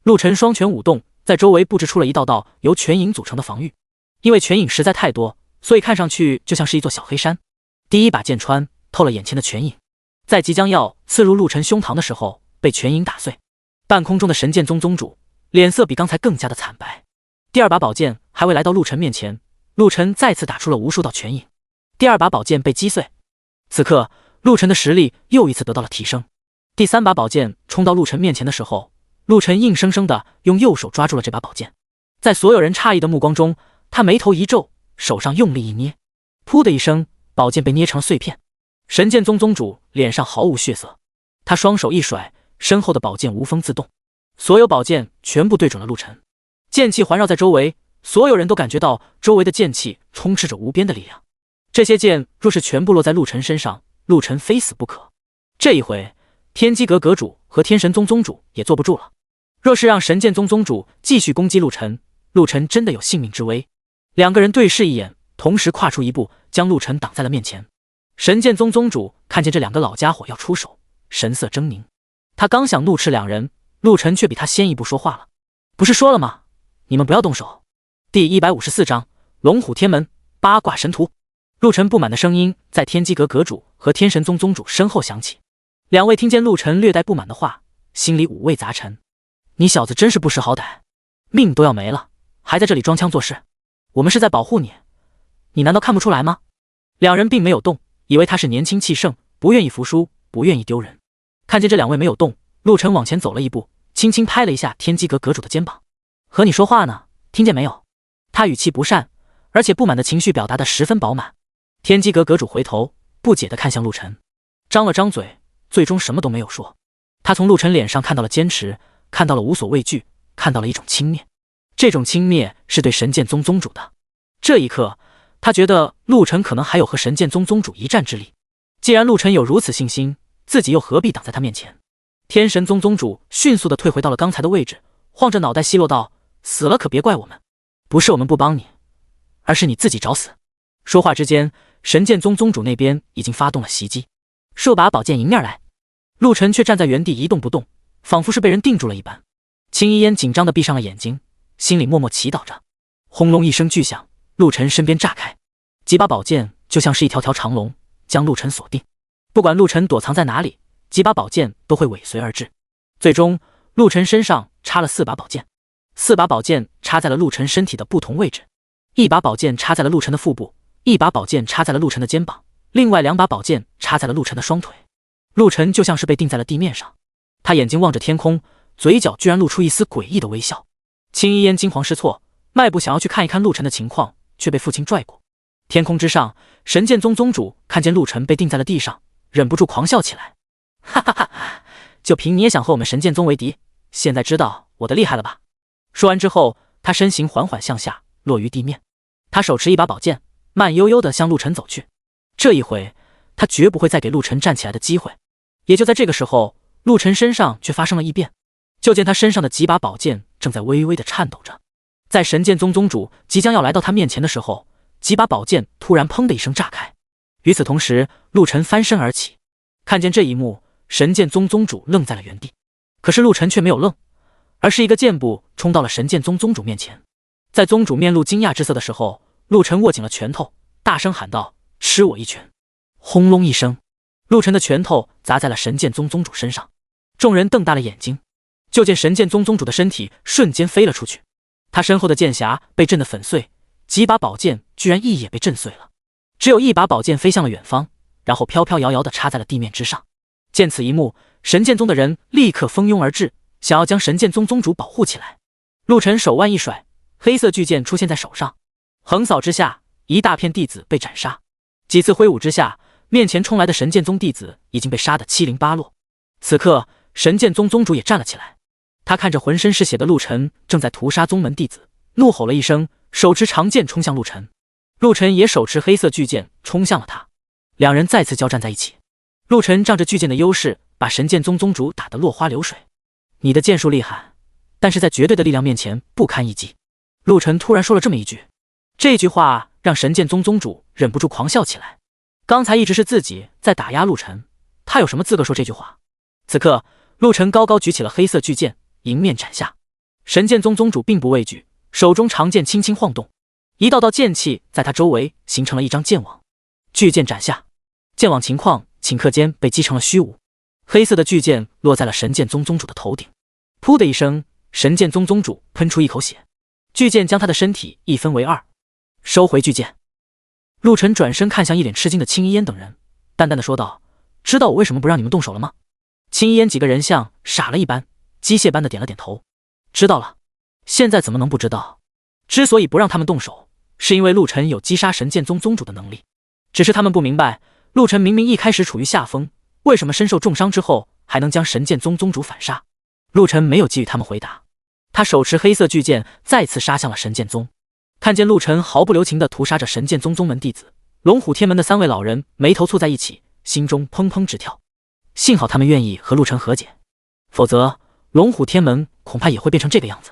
陆晨双拳舞动，在周围布置出了一道道由拳影组成的防御。因为拳影实在太多，所以看上去就像是一座小黑山。第1把剑穿透了眼前的拳影，在即将要刺入陆晨胸膛的时候，被拳影打碎。半空中的神剑宗宗主脸色比刚才更加的惨白。第2把宝剑还未来到陆晨面前，陆晨再次打出了无数道拳影。第2把宝剑被击碎，此刻陆晨的实力又一次得到了提升。第3把宝剑冲到陆晨面前的时候，陆晨硬生生的用右手抓住了这把宝剑。在所有人诧异的目光中，他眉头一皱，手上用力一捏，噗的一声，宝剑被捏成了碎片。神剑宗宗主脸上毫无血色，他双手一甩，身后的宝剑无风自动，所有宝剑全部对准了陆晨。剑气环绕在周围，所有人都感觉到周围的剑气充斥着无边的力量。这些剑若是全部落在陆晨身上，陆晨非死不可。这一回，天机阁阁主和天神宗宗主也坐不住了。若是让神剑宗宗主继续攻击陆晨，陆晨真的有性命之危。两个人对视一眼，同时跨出一步，将陆晨挡在了面前。神剑宗宗主看见这两个老家伙要出手，神色狰狞。他刚想怒斥两人，陆晨却比他先一步说话了：“不是说了吗？你们不要动手。”第154章龙虎天门八卦神图。陆晨不满的声音在天机阁阁主和天神宗宗主身后响起。两位听见陆晨略带不满的话，心里五味杂陈。你小子真是不识好歹，命都要没了，还在这里装腔作势。我们是在保护你，你难道看不出来吗？两人并没有动，以为他是年轻气盛，不愿意服输，不愿意丢人。看见这两位没有动，陆晨往前走了一步，轻轻拍了一下天机阁阁主的肩膀：“和你说话呢，听见没有？”他语气不善，而且不满的情绪表达得十分饱满。天机阁阁主回头不解地看向陆晨，张了张嘴，最终什么都没有说。他从陆晨脸上看到了坚持，看到了无所畏惧，看到了一种轻蔑。这种轻蔑是对神剑宗宗主的。这一刻，他觉得陆晨可能还有和神剑宗宗主一战之力。既然陆晨有如此信心，自己又何必挡在他面前？天神宗宗主迅速地退回到了刚才的位置，晃着脑袋奚落道：“死了可别怪我们，不是我们不帮你，而是你自己找死。”说话之间，神剑宗宗主那边已经发动了袭击，数把宝剑迎面来。陆晨却站在原地一动不动，仿佛是被人定住了一般。青衣烟紧张地闭上了眼睛，心里默默祈祷着。轰隆一声巨响，陆晨身边炸开，几把宝剑就像是一条条长龙，将陆晨锁定。不管陆晨躲藏在哪里，几把宝剑都会尾随而至。最终，陆晨身上插了4把宝剑，4把宝剑插在了陆晨身体的不同位置。一把宝剑插在了陆晨的腹部，一把宝剑插在了陆晨的肩膀，另外2把宝剑插在了陆晨的双腿。陆晨就像是被定在了地面上，他眼睛望着天空，嘴角居然露出一丝诡异的微笑。青衣烟惊慌失措，迈步想要去看一看陆晨的情况，却被父亲拽过。天空之上，神剑宗宗主看见陆晨被定在了地上，忍不住狂笑起来：“哈哈哈！就凭你也想和我们神剑宗为敌？现在知道我的厉害了吧？”说完之后，他身形缓缓向下落于地面。他手持一把宝剑，慢悠悠地向陆晨走去。这一回，他绝不会再给陆晨站起来的机会。也就在这个时候，陆晨身上却发生了异变，就见他身上的几把宝剑正在微微地颤抖着。在神剑宗宗主即将要来到他面前的时候，几把宝剑突然砰的一声炸开。与此同时，陆晨翻身而起。看见这一幕，神剑宗宗主愣在了原地。可是陆晨却没有愣，而是一个箭步冲到了神剑宗宗主面前。在宗主面露惊讶之色的时候，陆晨握紧了拳头，大声喊道：“吃我一拳！”轰隆一声，陆晨的拳头砸在了神剑宗宗主身上。众人瞪大了眼睛，就见神剑宗宗主的身体瞬间飞了出去，他身后的剑匣被震得粉碎，几把宝剑居然一也被震碎了，只有一把宝剑飞向了远方，然后飘飘摇摇地插在了地面之上。见此一幕，神剑宗的人立刻蜂拥而至，想要将神剑宗宗主保护起来。陆晨手腕一甩，黑色巨剑出现在手上，横扫之下，一大片弟子被斩杀。几次挥舞之下，面前冲来的神剑宗弟子已经被杀得七零八落。此刻，神剑宗宗主也站了起来，他看着浑身是血的陆晨正在屠杀宗门弟子，怒吼了一声，手持长剑冲向陆晨。陆晨也手持黑色巨剑冲向了他，两人再次交战在一起。陆晨仗着巨剑的优势，把神剑宗宗主打得落花流水。你的剑术厉害，但是在绝对的力量面前不堪一击。陆晨突然说了这么一句，这句话让神剑宗宗主忍不住狂笑起来。刚才一直是自己在打压陆晨，他有什么资格说这句话？此刻，陆晨高高举起了黑色巨剑，迎面斩下。神剑宗宗主并不畏惧，手中长剑轻轻晃动，一道道剑气在他周围形成了一张剑网。巨剑斩下，剑网情况顷刻间被击成了虚无。黑色的巨剑落在了神剑宗宗主的头顶，噗的一声，神剑宗宗主喷出一口血，巨剑将他的身体一分为二。收回巨剑。陆晨转身看向一脸吃惊的青衣烟等人，淡淡的说道：“知道我为什么不让你们动手了吗？”青衣烟几个人像傻了一般，机械般的点了点头。知道了。现在怎么能不知道？之所以不让他们动手，是因为陆晨有击杀神剑宗宗主的能力。只是他们不明白，陆晨明明一开始处于下风，为什么身受重伤之后还能将神剑宗宗主反杀？陆晨没有给予他们回答，他手持黑色巨剑再次杀向了神剑宗。看见陆晨毫不留情地屠杀着神剑宗宗门弟子，龙虎天门的3位老人眉头蹙在一起，心中砰砰直跳。幸好他们愿意和陆晨和解，否则龙虎天门恐怕也会变成这个样子。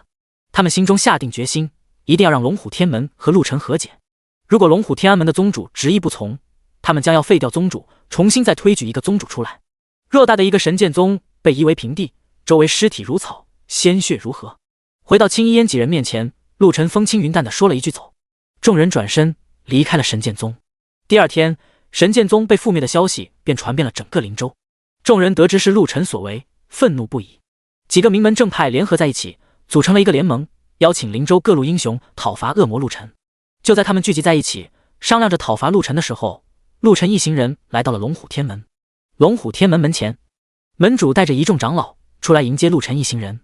他们心中下定决心，一定要让龙虎天门和陆晨和解。如果龙虎天安门的宗主执意不从，他们将要废掉宗主，重新再推举一个宗主出来。偌大的一个神剑宗被夷为平地，周围尸体如草，鲜血如河。回到青衣烟几人面前，陆晨风轻云淡地说了一句走。众人转身离开了神剑宗。第二天，神剑宗被覆灭的消息便传遍了整个灵州。众人得知是陆晨所为，愤怒不已。几个名门正派联合在一起，组成了一个联盟，邀请灵州各路英雄讨伐恶魔陆晨。就在他们聚集在一起商量着讨伐陆晨的时候，陆晨一行人来到了龙虎天门。龙虎天门门前，门主带着一众长老出来迎接陆晨一行人。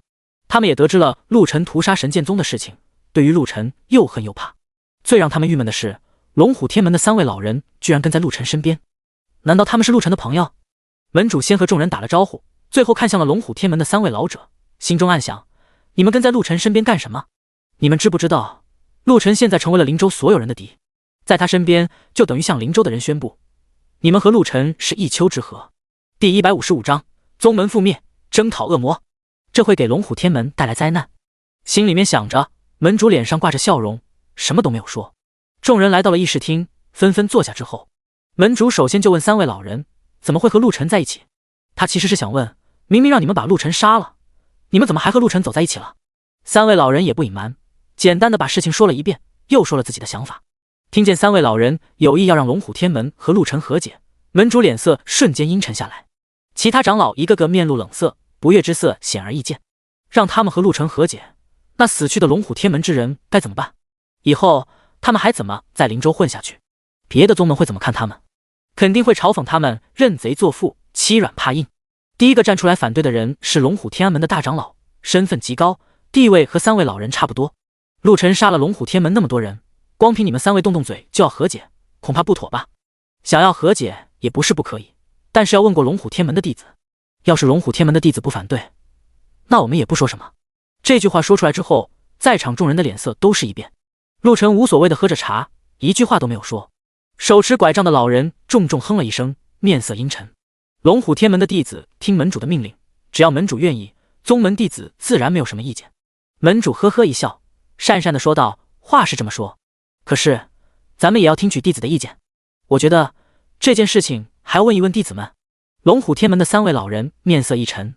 他们也得知了陆晨屠杀神剑宗的事情，对于陆晨又恨又怕。最让他们郁闷的是，龙虎天门的3位老人居然跟在陆晨身边。难道他们是陆晨的朋友？门主先和众人打了招呼，最后看向了龙虎天门的3位老者，心中暗想：你们跟在陆晨身边干什么？你们知不知道，陆晨现在成为了灵州所有人的敌，在他身边就等于向灵州的人宣布，你们和陆晨是一丘之貉。第155章，宗门覆灭，征讨恶魔。这会给龙虎天门带来灾难。心里面想着，门主脸上挂着笑容，什么都没有说。众人来到了议事厅，纷纷坐下之后，门主首先就问3位老人，怎么会和陆晨在一起？他其实是想问，明明让你们把陆晨杀了，你们怎么还和陆晨走在一起了？3位老人也不隐瞒，简单的把事情说了一遍，又说了自己的想法。听见3位老人有意要让龙虎天门和陆晨和解，门主脸色瞬间阴沉下来。其他长老一个个面露冷色，不悦之色显而易见。让他们和陆晨和解，那死去的龙虎天门之人该怎么办？以后他们还怎么在灵州混下去？别的宗门会怎么看他们？肯定会嘲讽他们认贼作父，欺软怕硬。第一个站出来反对的人是龙虎天安门的大长老，身份极高，地位和3位老人差不多。陆晨杀了龙虎天门那么多人，光凭你们3位动动嘴就要和解，恐怕不妥吧？想要和解也不是不可以，但是要问过龙虎天门的弟子。要是龙虎天门的弟子不反对，那我们也不说什么。这句话说出来之后，在场众人的脸色都是一变。陆晨无所谓的喝着茶，一句话都没有说。手持拐杖的老人重重哼了一声，面色阴沉。龙虎天门的弟子听门主的命令，只要门主愿意，宗门弟子自然没有什么意见。门主呵呵一笑，讪讪的说道：话是这么说，可是咱们也要听取弟子的意见。我觉得这件事情还要问一问弟子们。龙虎天门的3位老人面色一沉，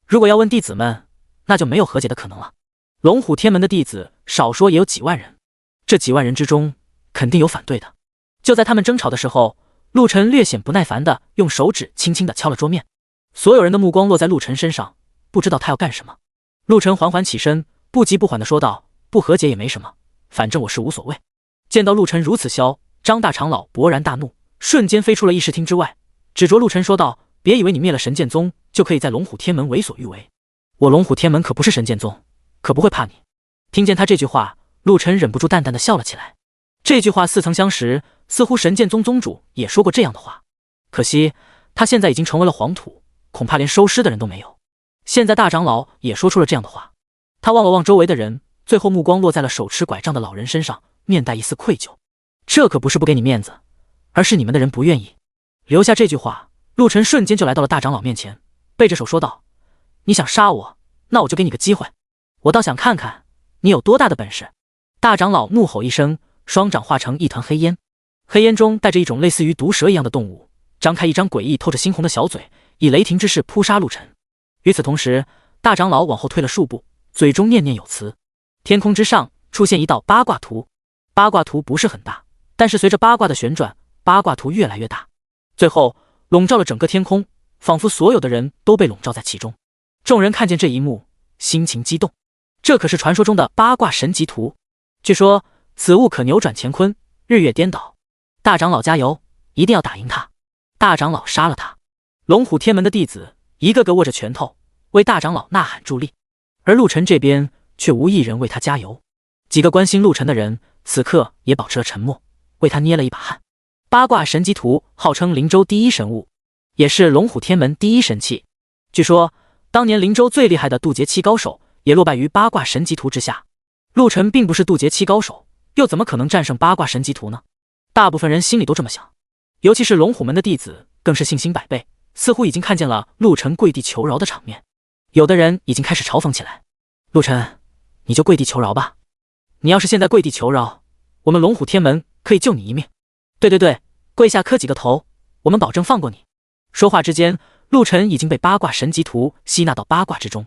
如果要问弟子们，那就没有和解的可能了。龙虎天门的弟子少说也有几万人，这几万人之中肯定有反对的。就在他们争吵的时候，陆晨略显不耐烦的用手指轻轻的敲了桌面。所有人的目光落在陆晨身上，不知道他要干什么。陆晨缓缓起身，不急不缓的说道：不和解也没什么，反正我是无所谓。见到陆晨如此嚣，张大长老勃然大怒，瞬间飞出了议事厅之外，指着陆晨说道：别以为你灭了神剑宗就可以在龙虎天门为所欲为，我龙虎天门可不是神剑宗，可不会怕你。听见他这句话，陆晨忍不住淡淡的笑了起来。这句话似曾相识，似乎神剑宗宗主也说过这样的话，可惜他现在已经成为了黄土，恐怕连收尸的人都没有。现在大长老也说出了这样的话，他望了望周围的人，最后目光落在了手持拐杖的老人身上，面带一丝愧疚。这可不是不给你面子，而是你们的人不愿意。留下这句话，陆晨瞬间就来到了大长老面前，背着手说道：你想杀我，那我就给你个机会，我倒想看看你有多大的本事。大长老怒吼一声，双掌化成一团黑烟，黑烟中带着一种类似于毒蛇一样的动物，张开一张诡异透着猩红的小嘴，以雷霆之势扑杀陆晨。与此同时，大长老往后退了数步，嘴中念念有词。天空之上出现一道八卦图，八卦图不是很大，但是随着八卦的旋转，八卦图越来越大，最后笼罩了整个天空，仿佛所有的人都被笼罩在其中。众人看见这一幕，心情激动。这可是传说中的八卦神级图，据说此物可扭转乾坤，日月颠倒。大长老加油，一定要打赢他！大长老杀了他！龙虎天门的弟子一个个握着拳头，为大长老呐喊助力，而陆晨这边却无一人为他加油。几个关心陆晨的人此刻也保持了沉默，为他捏了一把汗。八卦神级图号称灵州第一神物，也是龙虎天门第一神器。据说当年灵州最厉害的渡劫期高手也落败于八卦神级图之下。陆晨并不是渡劫期高手，又怎么可能战胜八卦神级图呢？大部分人心里都这么想，尤其是龙虎门的弟子更是信心百倍，似乎已经看见了陆晨跪地求饶的场面。有的人已经开始嘲讽起来：陆晨，你就跪地求饶吧，你要是现在跪地求饶，我们龙虎天门可以救你一命。对，跪下磕几个头，我们保证放过你。说话之间，陆晨已经被八卦神级图吸纳到八卦之中。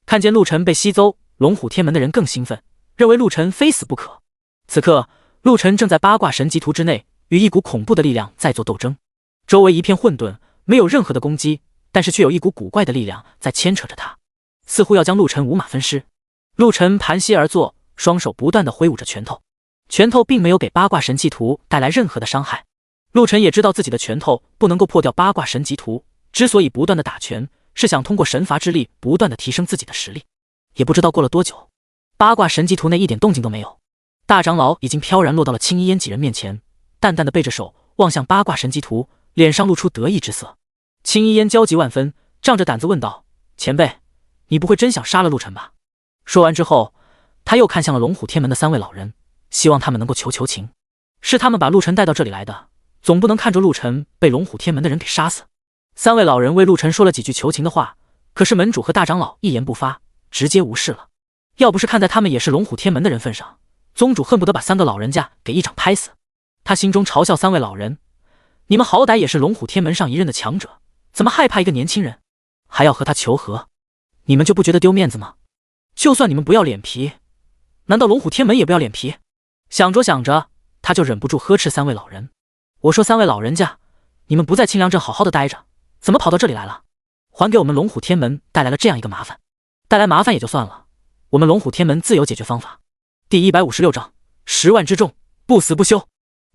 看见陆晨被吸走，龙虎天门的人更兴奋，认为陆晨非死不可。此刻陆晨正在八卦神级图之内，与一股恐怖的力量在做斗争。周围一片混沌，没有任何的攻击，但是却有一股古怪的力量在牵扯着他，似乎要将陆晨五马分尸。陆晨盘膝而坐，双手不断地挥舞着拳头，拳头并没有给八卦神器图带来任何的伤害。陆晨也知道自己的拳头不能够破掉八卦神级图，之所以不断的打拳，是想通过神罚之力不断的提升自己的实力。也不知道过了多久，八卦神级图内一点动静都没有。大长老已经飘然落到了青衣烟几人面前，淡淡的背着手望向八卦神级图，脸上露出得意之色。青衣烟焦急万分，仗着胆子问道：前辈，你不会真想杀了陆晨吧？说完之后，他又看向了龙虎天门的三位老人，希望他们能够求情。是他们把陆晨带到这里来的，总不能看着陆晨被龙虎天门的人给杀死。三位老人为陆晨说了几句求情的话，可是门主和大长老一言不发，直接无视了。要不是看在他们也是龙虎天门的人份上，宗主恨不得把三个老人家给一掌拍死。他心中嘲笑三位老人：你们好歹也是龙虎天门上一任的强者，怎么害怕一个年轻人，还要和他求和？你们就不觉得丢面子吗？就算你们不要脸皮，难道龙虎天门也不要脸皮？想着想着，他就忍不住呵斥三位老人：我说三位老人家，你们不在清凉镇好好的待着，怎么跑到这里来了？还给我们龙虎天门带来了这样一个麻烦。带来麻烦也就算了，我们龙虎天门自有解决方法。第156章10万之众，不死不休。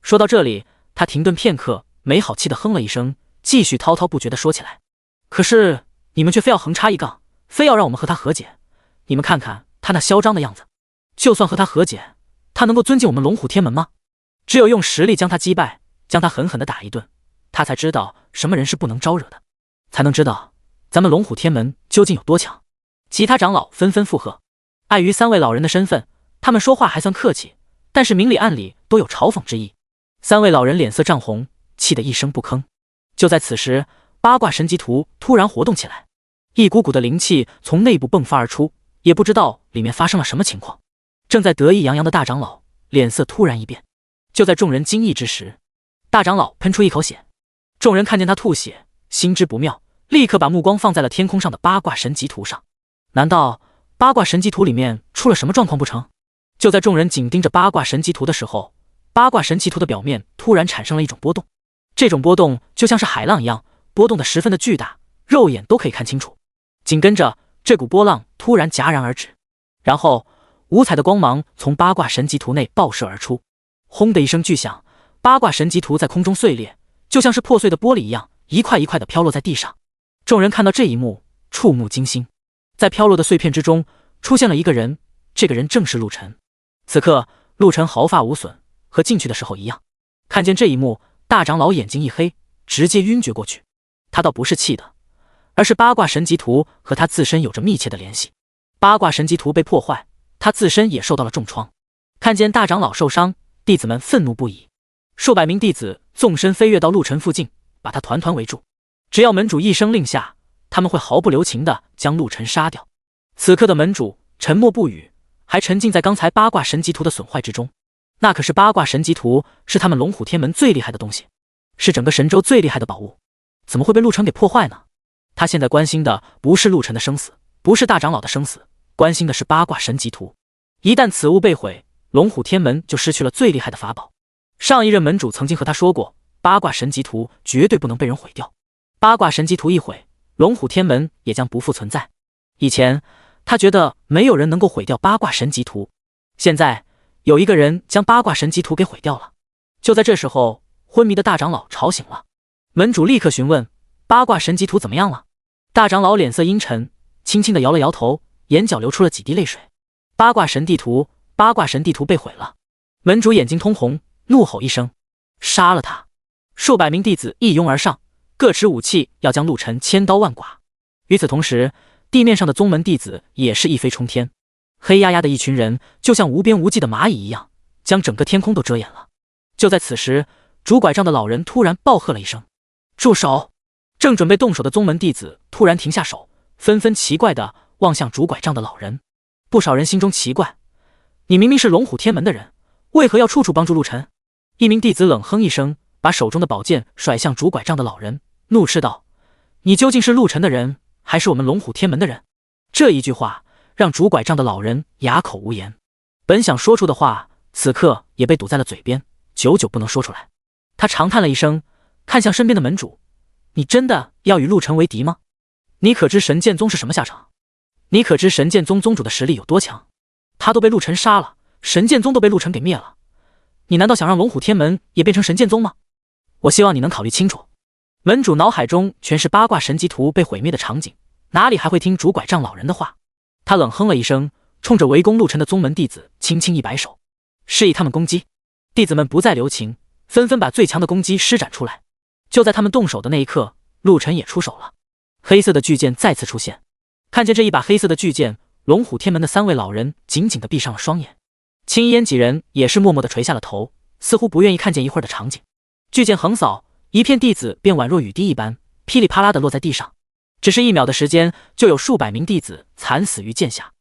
说到这里，他停顿片刻，没好气的哼了一声，继续滔滔不绝的说起来。可是你们却非要横插一杠，非要让我们和他和解。你们看看他那嚣张的样子，就算和他和解，他能够尊敬我们龙虎天门吗？只有用实力将他击败，将他狠狠的打一顿，他才知道什么人是不能招惹的，才能知道咱们龙虎天门究竟有多强。其他长老纷纷附和。碍于三位老人的身份，他们说话还算客气，但是明里暗里都有嘲讽之意。三位老人脸色涨红，气得一声不吭。就在此时，八卦神级图突然活动起来，一股股的灵气从内部迸发而出，也不知道里面发生了什么情况。正在得意洋洋的大长老脸色突然一变。就在众人惊异之时，大长老喷出一口血。众人看见他吐血，心知不妙，立刻把目光放在了天空上的八卦神级图上。难道八卦神级图里面出了什么状况不成？就在众人紧盯着八卦神级图的时候，八卦神级图的表面突然产生了一种波动。这种波动就像是海浪一样，波动的十分的巨大，肉眼都可以看清楚。紧跟着，这股波浪突然戛然而止，然后五彩的光芒从八卦神级图内爆射而出。轰的一声巨响，八卦神级图在空中碎裂，就像是破碎的玻璃一样，一块一块的飘落在地上。众人看到这一幕，触目惊心。在飘落的碎片之中，出现了一个人，这个人正是陆晨。此刻，陆晨毫发无损，和进去的时候一样。看见这一幕，大长老眼睛一黑，直接晕厥过去。他倒不是气的，而是八卦神级图和他自身有着密切的联系。八卦神级图被破坏，他自身也受到了重创。看见大长老受伤，弟子们愤怒不已，数百名弟子纵身飞跃到陆晨附近，把他团团围住。只要门主一声令下，他们会毫不留情地将陆晨杀掉。此刻的门主沉默不语，还沉浸在刚才八卦神级图的损坏之中。那可是八卦神级图，是他们龙虎天门最厉害的东西，是整个神州最厉害的宝物，怎么会被陆晨给破坏呢？他现在关心的不是陆晨的生死，不是大长老的生死，关心的是八卦神级图。一旦此物被毁，龙虎天门就失去了最厉害的法宝。上一任门主曾经和他说过，八卦神级图绝对不能被人毁掉。八卦神级图一毁，龙虎天门也将不复存在。以前他觉得没有人能够毁掉八卦神级图，现在有一个人将八卦神级图给毁掉了。就在这时候，昏迷的大长老吵醒了，门主立刻询问八卦神级图怎么样了。大长老脸色阴沉，轻轻地摇了摇头，眼角流出了几滴泪水。八卦神地图八卦神地图被毁了。门主眼睛通红，怒吼一声：“杀了他！”数百名弟子一拥而上，各持武器要将陆晨千刀万剐。与此同时，地面上的宗门弟子也是一飞冲天，黑压压的一群人就像无边无际的蚂蚁一样，将整个天空都遮掩了。就在此时，拄拐杖的老人突然暴喝了一声：“住手！”正准备动手的宗门弟子突然停下手，纷纷奇怪地望向拄拐杖的老人。不少人心中奇怪：你明明是龙虎天门的人，为何要处处帮助陆晨？一名弟子冷哼一声，把手中的宝剑甩向拄拐杖的老人，怒斥道：“你究竟是陆晨的人，还是我们龙虎天门的人？”这一句话让拄拐杖的老人哑口无言，本想说出的话，此刻也被堵在了嘴边，久久不能说出来。他长叹了一声，看向身边的门主：“你真的要与陆晨为敌吗？你可知神剑宗是什么下场？你可知神剑宗宗主的实力有多强？他都被陆晨杀了，神剑宗都被陆晨给灭了，你难道想让龙虎天门也变成神剑宗吗？我希望你能考虑清楚。”门主脑海中全是八卦神级图被毁灭的场景，哪里还会听拄拐杖老人的话？他冷哼了一声，冲着围攻陆晨的宗门弟子轻轻一摆手，示意他们攻击。弟子们不再留情，纷纷把最强的攻击施展出来。就在他们动手的那一刻，陆晨也出手了。黑色的巨剑再次出现，看见这一把黑色的巨剑，龙虎天门的三位老人紧紧地闭上了双眼。青衣烟几人也是默默地垂下了头，似乎不愿意看见一会儿的场景。巨剑横扫，一片弟子便宛若雨滴一般，噼里啪啦地落在地上。只是1秒的时间，就有数百名弟子惨死于剑下。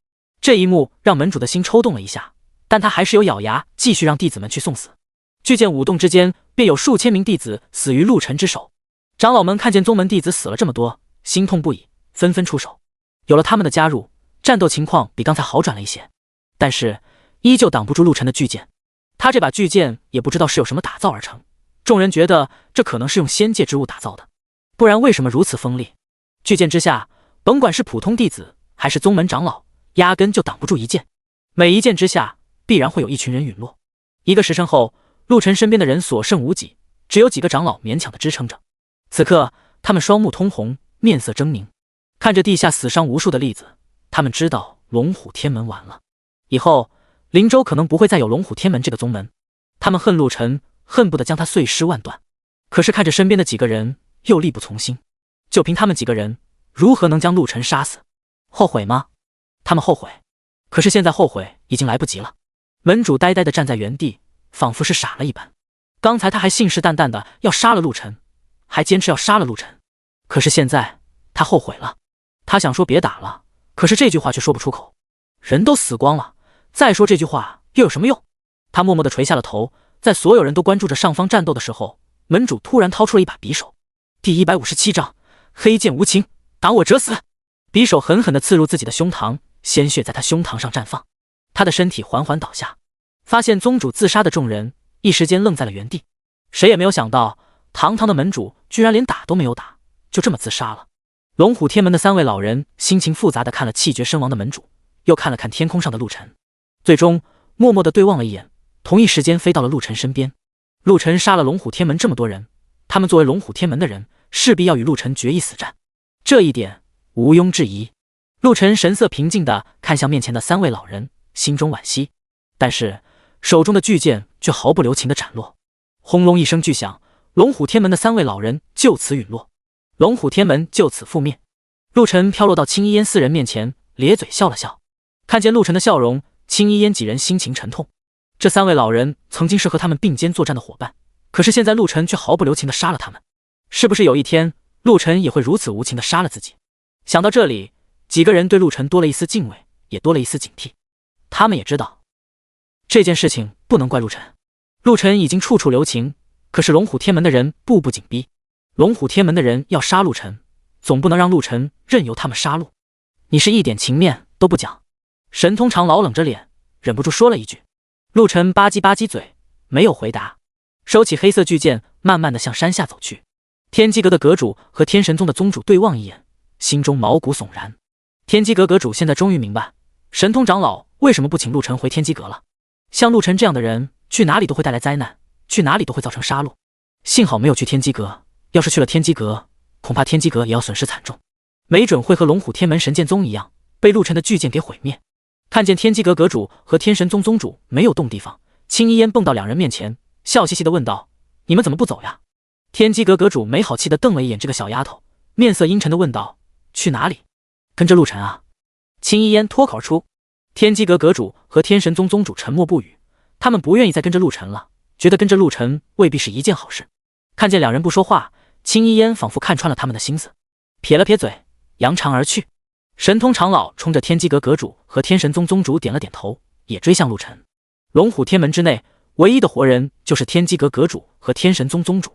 这一幕让门主的心抽动了一下，但他还是有咬牙，继续让弟子们去送死。巨剑舞动之间，便有数千名弟子死于陆晨之手。长老们看见宗门弟子死了这么多，心痛不已，纷纷出手。有了他们的加入，战斗情况比刚才好转了一些，但是依旧挡不住陆晨的巨剑。他这把巨剑也不知道是由什么打造而成，众人觉得这可能是用仙界之物打造的，不然为什么如此锋利？巨剑之下，甭管是普通弟子还是宗门长老，压根就挡不住一剑。每一剑之下，必然会有一群人陨落。1个时辰后，陆晨身边的人所剩无几，只有几个长老勉强的支撑着。此刻，他们双目通红，面色狰狞，看着地下死伤无数的例子，他们知道龙虎天门完了，以后灵州可能不会再有龙虎天门这个宗门。他们恨陆晨，恨不得将他碎尸万段。可是看着身边的几个人，又力不从心。就凭他们几个人，如何能将陆晨杀死？后悔吗？他们后悔，可是现在后悔已经来不及了。门主呆呆地站在原地，仿佛是傻了一般。刚才他还信誓旦旦的要杀了陆晨，还坚持要杀了陆晨，可是现在他后悔了。他想说别打了，可是这句话却说不出口。人都死光了，再说这句话又有什么用？他默默地垂下了头。在所有人都关注着上方战斗的时候，门主突然掏出了一把匕首。第157章黑剑无情，挡我者死。匕首狠狠地刺入自己的胸膛，鲜血在他胸膛上绽放，他的身体缓缓倒下。发现宗主自杀的众人一时间愣在了原地，谁也没有想到堂堂的门主居然连打都没有打，就这么自杀了。龙虎天门的3位老人心情复杂地看了气绝身亡的门主，又看了看天空上的陆晨，最终默默地对望了一眼，同一时间飞到了陆晨身边。陆晨杀了龙虎天门这么多人，他们作为龙虎天门的人，势必要与陆晨决一死战，这一点毋庸置疑。陆晨神色平静地看向面前的3位老人，心中惋惜，但是手中的巨剑却毫不留情地斩落。轰隆一声巨响，龙虎天门的3位老人就此陨落，龙虎天门就此覆灭。陆晨飘落到青衣烟4人面前，咧嘴笑了笑。看见陆晨的笑容，青衣烟几人心情沉痛。这3位老人曾经是和他们并肩作战的伙伴，可是现在陆晨却毫不留情地杀了他们。是不是有一天陆晨也会如此无情地杀了自己？想到这里，几个人对陆晨多了一丝敬畏，也多了一丝警惕。他们也知道这件事情不能怪陆晨，陆晨已经处处留情，可是龙虎天门的人步步紧逼，龙虎天门的人要杀陆晨，总不能让陆晨任由他们杀戮。你是一点情面都不讲。神通长老冷着脸，忍不住说了一句。陆晨吧唧吧唧嘴，没有回答，收起黑色巨剑，慢慢地向山下走去。天机阁的阁主和天神宗的宗主对望一眼，心中毛骨悚然。天机阁阁主现在终于明白，神通长老为什么不请陆晨回天机阁了。像陆晨这样的人，去哪里都会带来灾难，去哪里都会造成杀戮。幸好没有去天机阁，要是去了天机阁，恐怕天机阁也要损失惨重，没准会和龙虎天门神剑宗一样，被陆晨的巨剑给毁灭。看见天机阁阁主和天神宗宗主没有动地方，青衣烟蹦到两人面前，笑嘻嘻地问道：“你们怎么不走呀？”天机阁阁主没好气地瞪了一眼这个小丫头，面色阴沉地问道：“去哪里？”“跟着陆晨啊。”青衣烟脱口而出。天机阁阁主和天神宗宗主沉默不语，他们不愿意再跟着陆晨了，觉得跟着陆晨未必是一件好事。看见两人不说话，青衣烟仿佛看穿了他们的心思，撇了撇嘴，扬长而去。神通长老冲着天机阁阁主和天神宗宗主点了点头，也追向陆晨。龙虎天门之内，唯一的活人就是天机阁阁主和天神宗宗主。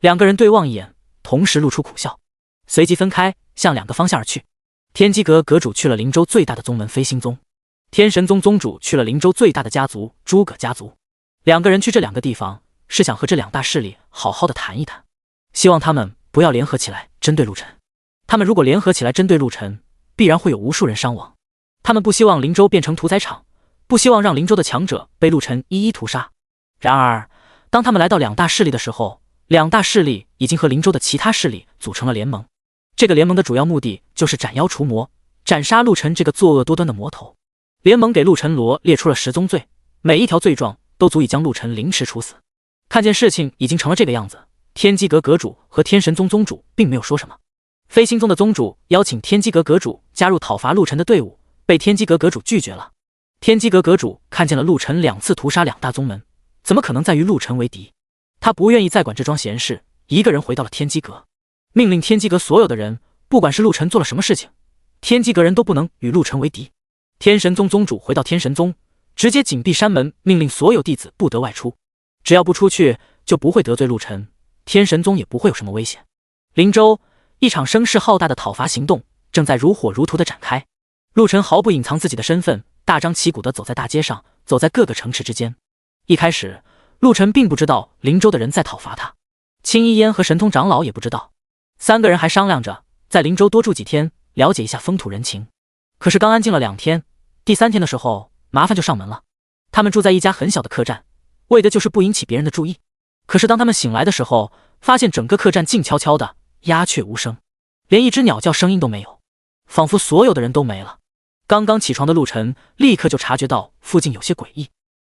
两个人对望一眼，同时露出苦笑，随即分开，向两个方向而去。天机阁阁主去了灵州最大的宗门飞星宗，天神宗宗主去了灵州最大的家族诸葛家族。两个人去这两个地方，是想和这两大势力好好的谈一谈，希望他们不要联合起来针对陆晨。他们如果联合起来针对陆晨，必然会有无数人伤亡。他们不希望灵州变成屠宰场，不希望让灵州的强者被陆晨一一屠杀。然而，当他们来到两大势力的时候，两大势力已经和灵州的其他势力组成了联盟。这个联盟的主要目的就是斩妖除魔，斩杀陆晨这个作恶多端的魔头。联盟给陆晨罗列出了10宗罪，每一条罪状都足以将陆晨凌迟处死。看见事情已经成了这个样子，天机阁阁主和天神宗宗主并没有说什么。飞星宗的宗主邀请天机阁阁主加入讨伐陆晨的队伍，被天机阁阁主拒绝了。天机阁阁主看见了陆晨2次屠杀两大宗门，怎么可能再与陆晨为敌？他不愿意再管这桩闲事，一个人回到了天机阁，命令天机阁所有的人，不管是陆晨做了什么事情，天机阁人都不能与陆晨为敌。天神宗宗主回到天神宗，直接紧闭山门，命令所有弟子不得外出，只要不出去就不会得罪陆晨，天神宗也不会有什么危险。灵州一场声势浩大的讨伐行动正在如火如荼地展开。陆晨毫不隐藏自己的身份，大张旗鼓地走在大街上，走在各个城池之间。一开始，陆晨并不知道灵州的人在讨伐他，青衣烟和神通长老也不知道。3个人还商量着在灵州多住几天，了解一下风土人情。可是刚安静了2天，第3天的时候，麻烦就上门了。他们住在一家很小的客栈，为的就是不引起别人的注意。可是当他们醒来的时候，发现整个客栈静悄悄的，鸦雀无声，连一只鸟叫声音都没有，仿佛所有的人都没了。刚刚起床的陆晨立刻就察觉到附近有些诡异，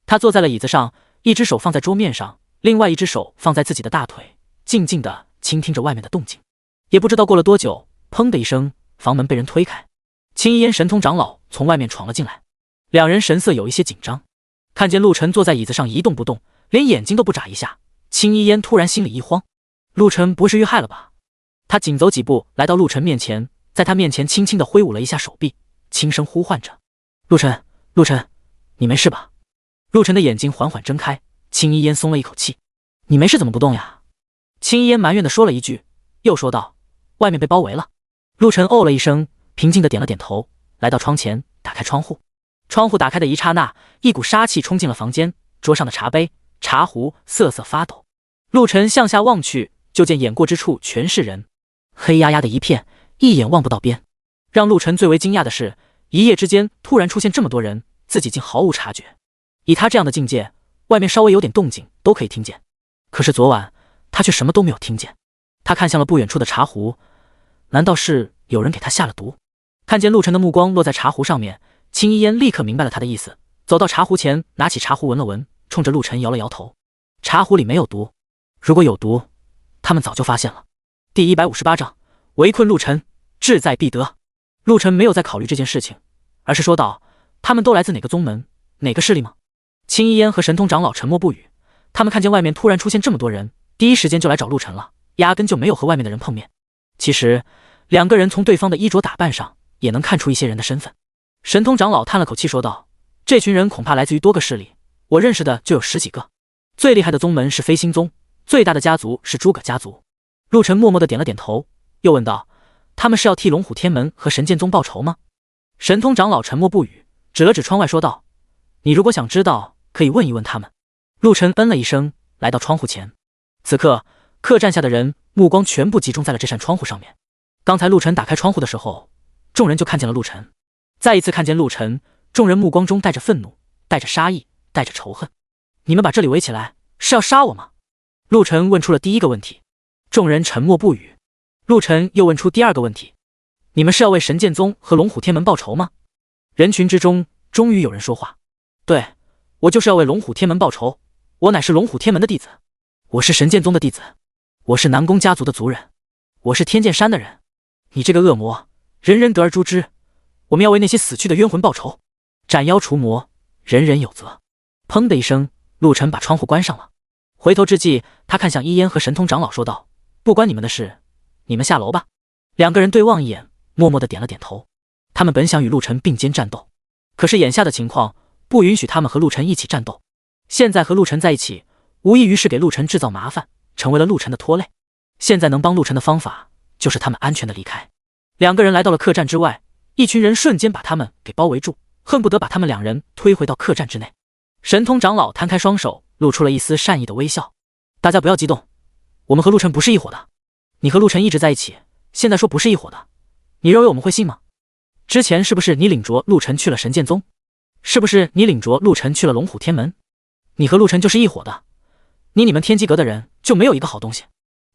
他坐在了椅子上，一只手放在桌面上，另外一只手放在自己的大腿，静静地倾听着外面的动静。也不知道过了多久，砰的一声，房门被人推开，青衣烟神通长老从外面闯了进来。两人神色有一些紧张，看见陆晨坐在椅子上一动不动，连眼睛都不眨一下，青衣烟突然心里一慌，陆晨不是遇害了吧？他紧走几步来到陆晨面前，在他面前轻轻地挥舞了一下手臂，轻声呼唤着：“陆晨，陆晨，你没事吧？”陆晨的眼睛缓缓睁开，青衣烟松了一口气：“你没事怎么不动呀？”青衣烟埋怨地说了一句，又说道：“外面被包围了。”陆晨哦了一声，平静地点了点头，来到窗前，打开窗户。窗户打开的一刹那，一股杀气冲进了房间，桌上的茶杯、茶壶瑟瑟发抖。陆晨向下望去，就见眼过之处全是人，黑压压的一片，一眼望不到边。让陆晨最为惊讶的是，一夜之间突然出现这么多人，自己竟毫无察觉。以他这样的境界，外面稍微有点动静都可以听见，可是昨晚他却什么都没有听见。他看向了不远处的茶壶，难道是有人给他下了毒？看见陆晨的目光落在茶壶上面，青衣烟立刻明白了他的意思，走到茶壶前，拿起茶壶闻了闻，冲着陆晨摇了摇头。茶壶里没有毒，如果有毒，他们早就发现了。第158章，围困陆晨，志在必得。陆晨没有再考虑这件事情，而是说道：“他们都来自哪个宗门，哪个势力吗？”青衣烟和神通长老沉默不语，他们看见外面突然出现这么多人，第一时间就来找陆晨了，压根就没有和外面的人碰面。其实两个人从对方的衣着打扮上也能看出一些人的身份。神通长老叹了口气说道：“这群人恐怕来自于多个势力，我认识的就有10几个。最厉害的宗门是飞星宗，最大的家族是诸葛家族。”陆晨默默地点了点头，又问道：“他们是要替龙虎天门和神剑宗报仇吗？”神通长老沉默不语，指了指窗外说道：“你如果想知道，可以问一问他们。”陆晨嗯了一声，来到窗户前。此刻客栈下的人目光全部集中在了这扇窗户上面。刚才陆晨打开窗户的时候，众人就看见了陆晨。再一次看见陆晨，众人目光中带着愤怒，带着杀意，带着仇恨。“你们把这里围起来，是要杀我吗？”陆晨问出了第一个问题。众人沉默不语。陆晨又问出第2个问题：“你们是要为神剑宗和龙虎天门报仇吗？”人群之中终于有人说话：“对，我就是要为龙虎天门报仇，我乃是龙虎天门的弟子，我是神剑宗的弟子，我是南宫家族的族人，我是天剑山的人。你这个恶魔，人人得而诛之！我们要为那些死去的冤魂报仇，斩妖除魔，人人有责。”砰的一声，陆晨把窗户关上了。回头之际，他看向伊烟和神通长老说道：“不关你们的事，你们下楼吧。”两个人对望一眼，默默地点了点头。他们本想与陆晨并肩战斗，可是眼下的情况不允许他们和陆晨一起战斗。现在和陆晨在一起，无异于是给陆晨制造麻烦，成为了陆晨的拖累。现在能帮陆晨的方法，就是他们安全的离开。两个人来到了客栈之外，一群人瞬间把他们给包围住，恨不得把他们两人推回到客栈之内。神通长老摊开双手，露出了一丝善意的微笑：“大家不要激动，我们和陆晨不是一伙的。你和陆晨一直在一起，现在说不是一伙的，你认为我们会信吗？之前是不是你领着陆晨去了神剑宗？是不是你领着陆晨去了龙虎天门？你和陆晨就是一伙的，你们天机阁的人就没有一个好东西。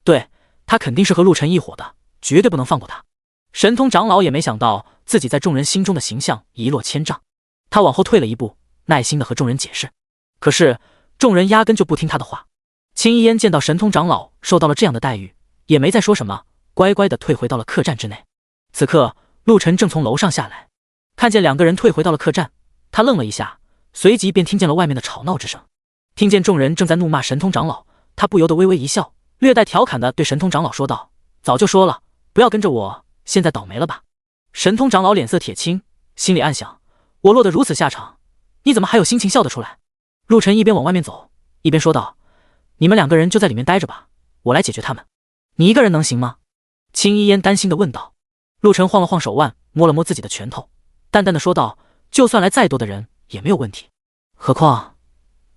对，他肯定是和陆晨一伙的，绝对不能放过他。”神通长老也没想到自己在众人心中的形象一落千丈，他往后退了一步，耐心地和众人解释。可是众人压根就不听他的话。青衣烟见到神通长老受到了这样的待遇，也没再说什么，乖乖地退回到了客栈之内。此刻陆晨正从楼上下来，看见两个人退回到了客栈，他愣了一下，随即便听见了外面的吵闹之声。听见众人正在怒骂神通长老，他不由得微微一笑，略带调侃地对神通长老说道：“早就说了，不要跟着我，现在倒霉了吧？”神通长老脸色铁青，心里暗想：我落得如此下场，你怎么还有心情笑得出来？陆晨一边往外面走，一边说道：“你们两个人就在里面待着吧，我来解决他们。你一个人能行吗？”青衣烟担心地问道。陆晨晃了晃手腕，摸了摸自己的拳头，淡淡的说道：“就算来再多的人也没有问题，何况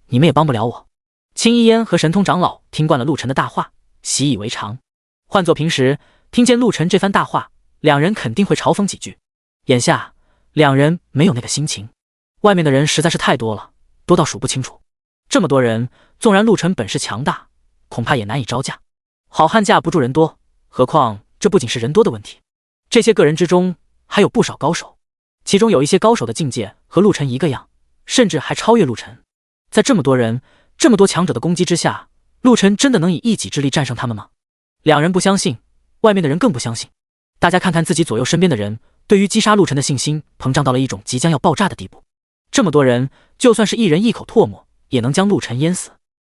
你们也帮不了我。”青衣烟和神通长老听惯了陆晨的大话，习以为常。换作平时，听见陆晨这番大话，两人肯定会嘲讽几句。眼下两人没有那个心情，外面的人实在是太多了，多到数不清楚。这么多人，纵然陆晨本事强大，恐怕也难以招架。好汉架不住人多，何况这不仅是人多的问题，这些个人之中还有不少高手，其中有一些高手的境界和陆晨一个样，甚至还超越陆晨。在这么多人、这么多强者的攻击之下，陆晨真的能以一己之力战胜他们吗？两人不相信，外面的人更不相信。大家看看自己左右身边的人，对于击杀陆晨的信心膨胀到了一种即将要爆炸的地步。这么多人，就算是一人一口唾沫，也能将陆晨淹死。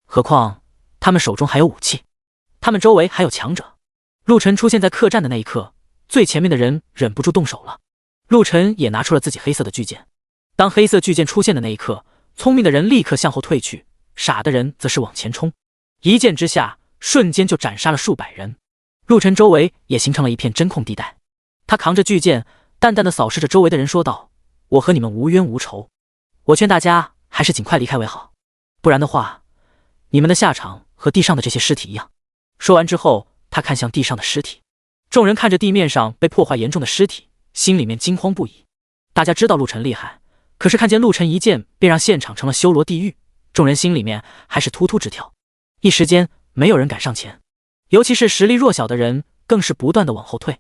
何况他们手中还有武器，他们周围还有强者。陆晨出现在客栈的那一刻，最前面的人忍不住动手了。陆晨也拿出了自己黑色的巨剑。当黑色巨剑出现的那一刻，聪明的人立刻向后退去，傻的人则是往前冲，一剑之下，瞬间就斩杀了数百人。陆晨周围也形成了一片真空地带，他扛着巨剑，淡淡的扫视着周围的人，说道：“我和你们无冤无仇，我劝大家还是尽快离开为好，不然的话，你们的下场和地上的这些尸体一样。”说完之后，他看向地上的尸体，众人看着地面上被破坏严重的尸体，心里面惊慌不已。大家知道陆晨厉害，可是看见陆晨一剑便让现场成了修罗地狱，众人心里面还是突突直跳。一时间没有人敢上前，尤其是实力弱小的人更是不断的往后退，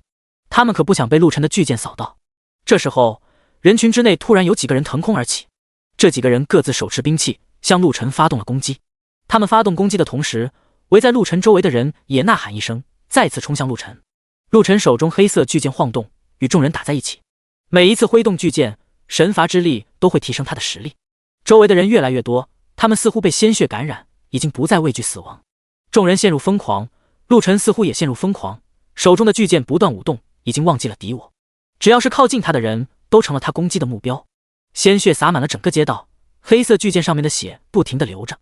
他们可不想被陆晨的巨剑扫到。这时候人群之内突然有几个人腾空而起，这几个人各自手持兵器向陆晨发动了攻击。他们发动攻击的同时，围在陆晨周围的人也呐喊一声，再次冲向陆晨。陆晨手中黑色巨剑晃动，与众人打在一起。每一次挥动巨剑，神罚之力都会提升他的实力。周围的人越来越多，他们似乎被鲜血感染，已经不再畏惧死亡。众人陷入疯狂，陆晨似乎也陷入疯狂，手中的巨剑不断舞动，已经忘记了敌我。只要是靠近他的人，都成了他攻击的目标。鲜血洒满了整个街道，黑色巨剑上面的血不停地流着，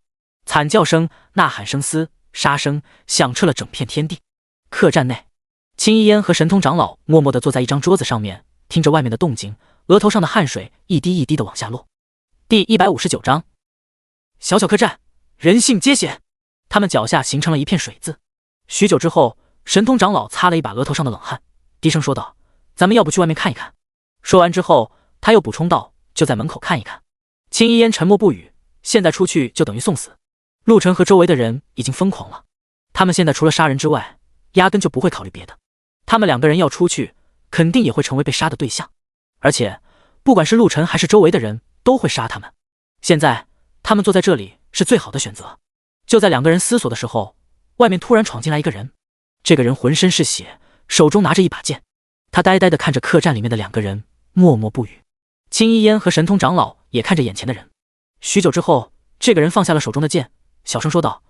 惨叫声、呐喊声、厮杀声响彻了整片天地。客栈内，青衣烟和神通长老默默地坐在一张桌子上面，听着外面的动静，额头上的汗水一滴一滴地往下落。第159章，小小客栈，人性皆险。他们脚下形成了一片水渍。许久之后，神通长老擦了一把额头上的冷汗，低声说道：“咱们要不去外面看一看？”说完之后，他又补充道：“就在门口看一看。”青衣烟沉默不语，现在出去就等于送死。陆晨和周围的人已经疯狂了，他们现在除了杀人之外，压根就不会考虑别的。他们两个人要出去，肯定也会成为被杀的对象。而且，不管是陆晨还是周围的人，都会杀他们。现在他们坐在这里是最好的选择。就在两个人思索的时候，外面突然闯进来一个人。这个人浑身是血，手中拿着一把剑。他呆呆地看着客栈里面的两个人，默默不语。青衣烟和神通长老也看着眼前的人。许久之后，这个人放下了手中的剑，小声说道：“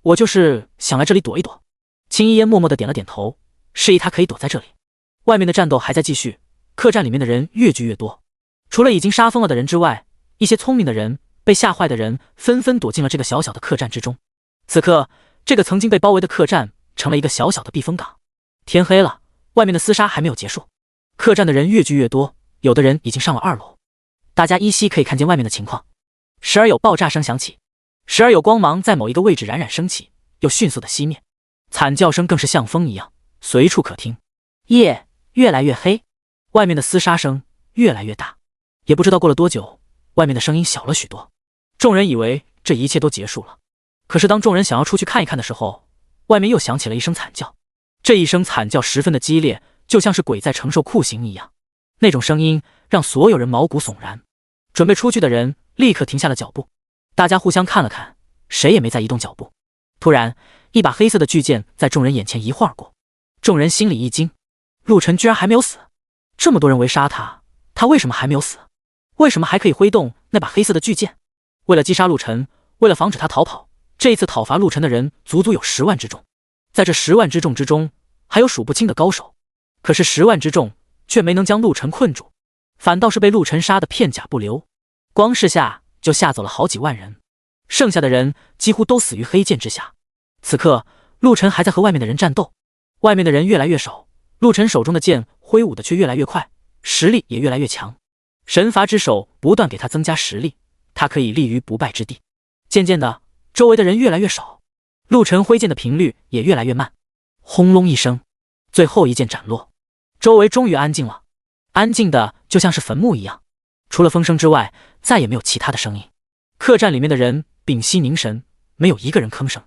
我就是想来这里躲一躲。”青衣烟默默地点了点头，示意他可以躲在这里。外面的战斗还在继续，客栈里面的人越聚越多。除了已经杀疯了的人之外，一些聪明的人、被吓坏的人纷纷躲进了这个小小的客栈之中。此刻，这个曾经被包围的客栈成了一个小小的避风港。天黑了，外面的厮杀还没有结束，客栈的人越聚越多，有的人已经上了2楼。大家依稀可以看见外面的情况，时而有爆炸声响起，时而有光芒在某一个位置冉冉升起，又迅速的熄灭，惨叫声更是像风一样随处可听。夜越来越黑，外面的厮杀声越来越大，也不知道过了多久，外面的声音小了许多。众人以为这一切都结束了，可是当众人想要出去看一看的时候，外面又响起了一声惨叫。这一声惨叫十分的激烈，就像是鬼在承受酷刑一样，那种声音让所有人毛骨悚然。准备出去的人立刻停下了脚步，大家互相看了看，谁也没再移动脚步。突然，一把黑色的巨剑在众人眼前一晃而过，众人心里一惊，陆晨居然还没有死！这么多人围杀他，他为什么还没有死？为什么还可以挥动那把黑色的巨剑？为了击杀陆晨，为了防止他逃跑，这一次讨伐陆晨的人足足有10万之众。在这10万之众之中，还有数不清的高手，可是10万之众却没能将陆晨困住，反倒是被陆晨杀得片甲不留。光是下就吓走了好几万人，剩下的人几乎都死于黑剑之下。此刻，陆晨还在和外面的人战斗，外面的人越来越少，陆晨手中的剑挥舞的却越来越快，实力也越来越强。神罚之手不断给他增加实力，他可以立于不败之地。渐渐的，周围的人越来越少，陆晨挥剑的频率也越来越慢。轰隆一声，最后一剑斩落，周围终于安静了，安静的就像是坟墓一样，除了风声之外，再也没有其他的声音。客栈里面的人屏息凝神，没有一个人吭声，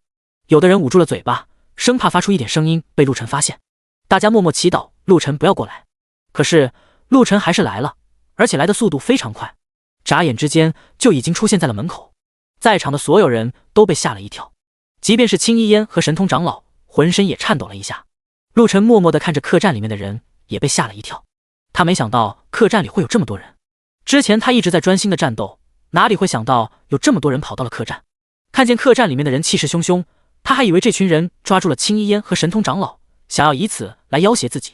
有的人捂住了嘴巴，生怕发出一点声音被陆晨发现。大家默默祈祷陆晨不要过来，可是陆晨还是来了，而且来的速度非常快，眨眼之间就已经出现在了门口。在场的所有人都被吓了一跳，即便是青衣烟和神通长老浑身也颤抖了一下。陆晨默默地看着客栈里面的人，也被吓了一跳。他没想到客栈里会有这么多人，之前他一直在专心的战斗，哪里会想到有这么多人跑到了客栈。看见客栈里面的人气势汹汹，他还以为这群人抓住了青衣烟和神通长老，想要以此来要挟自己。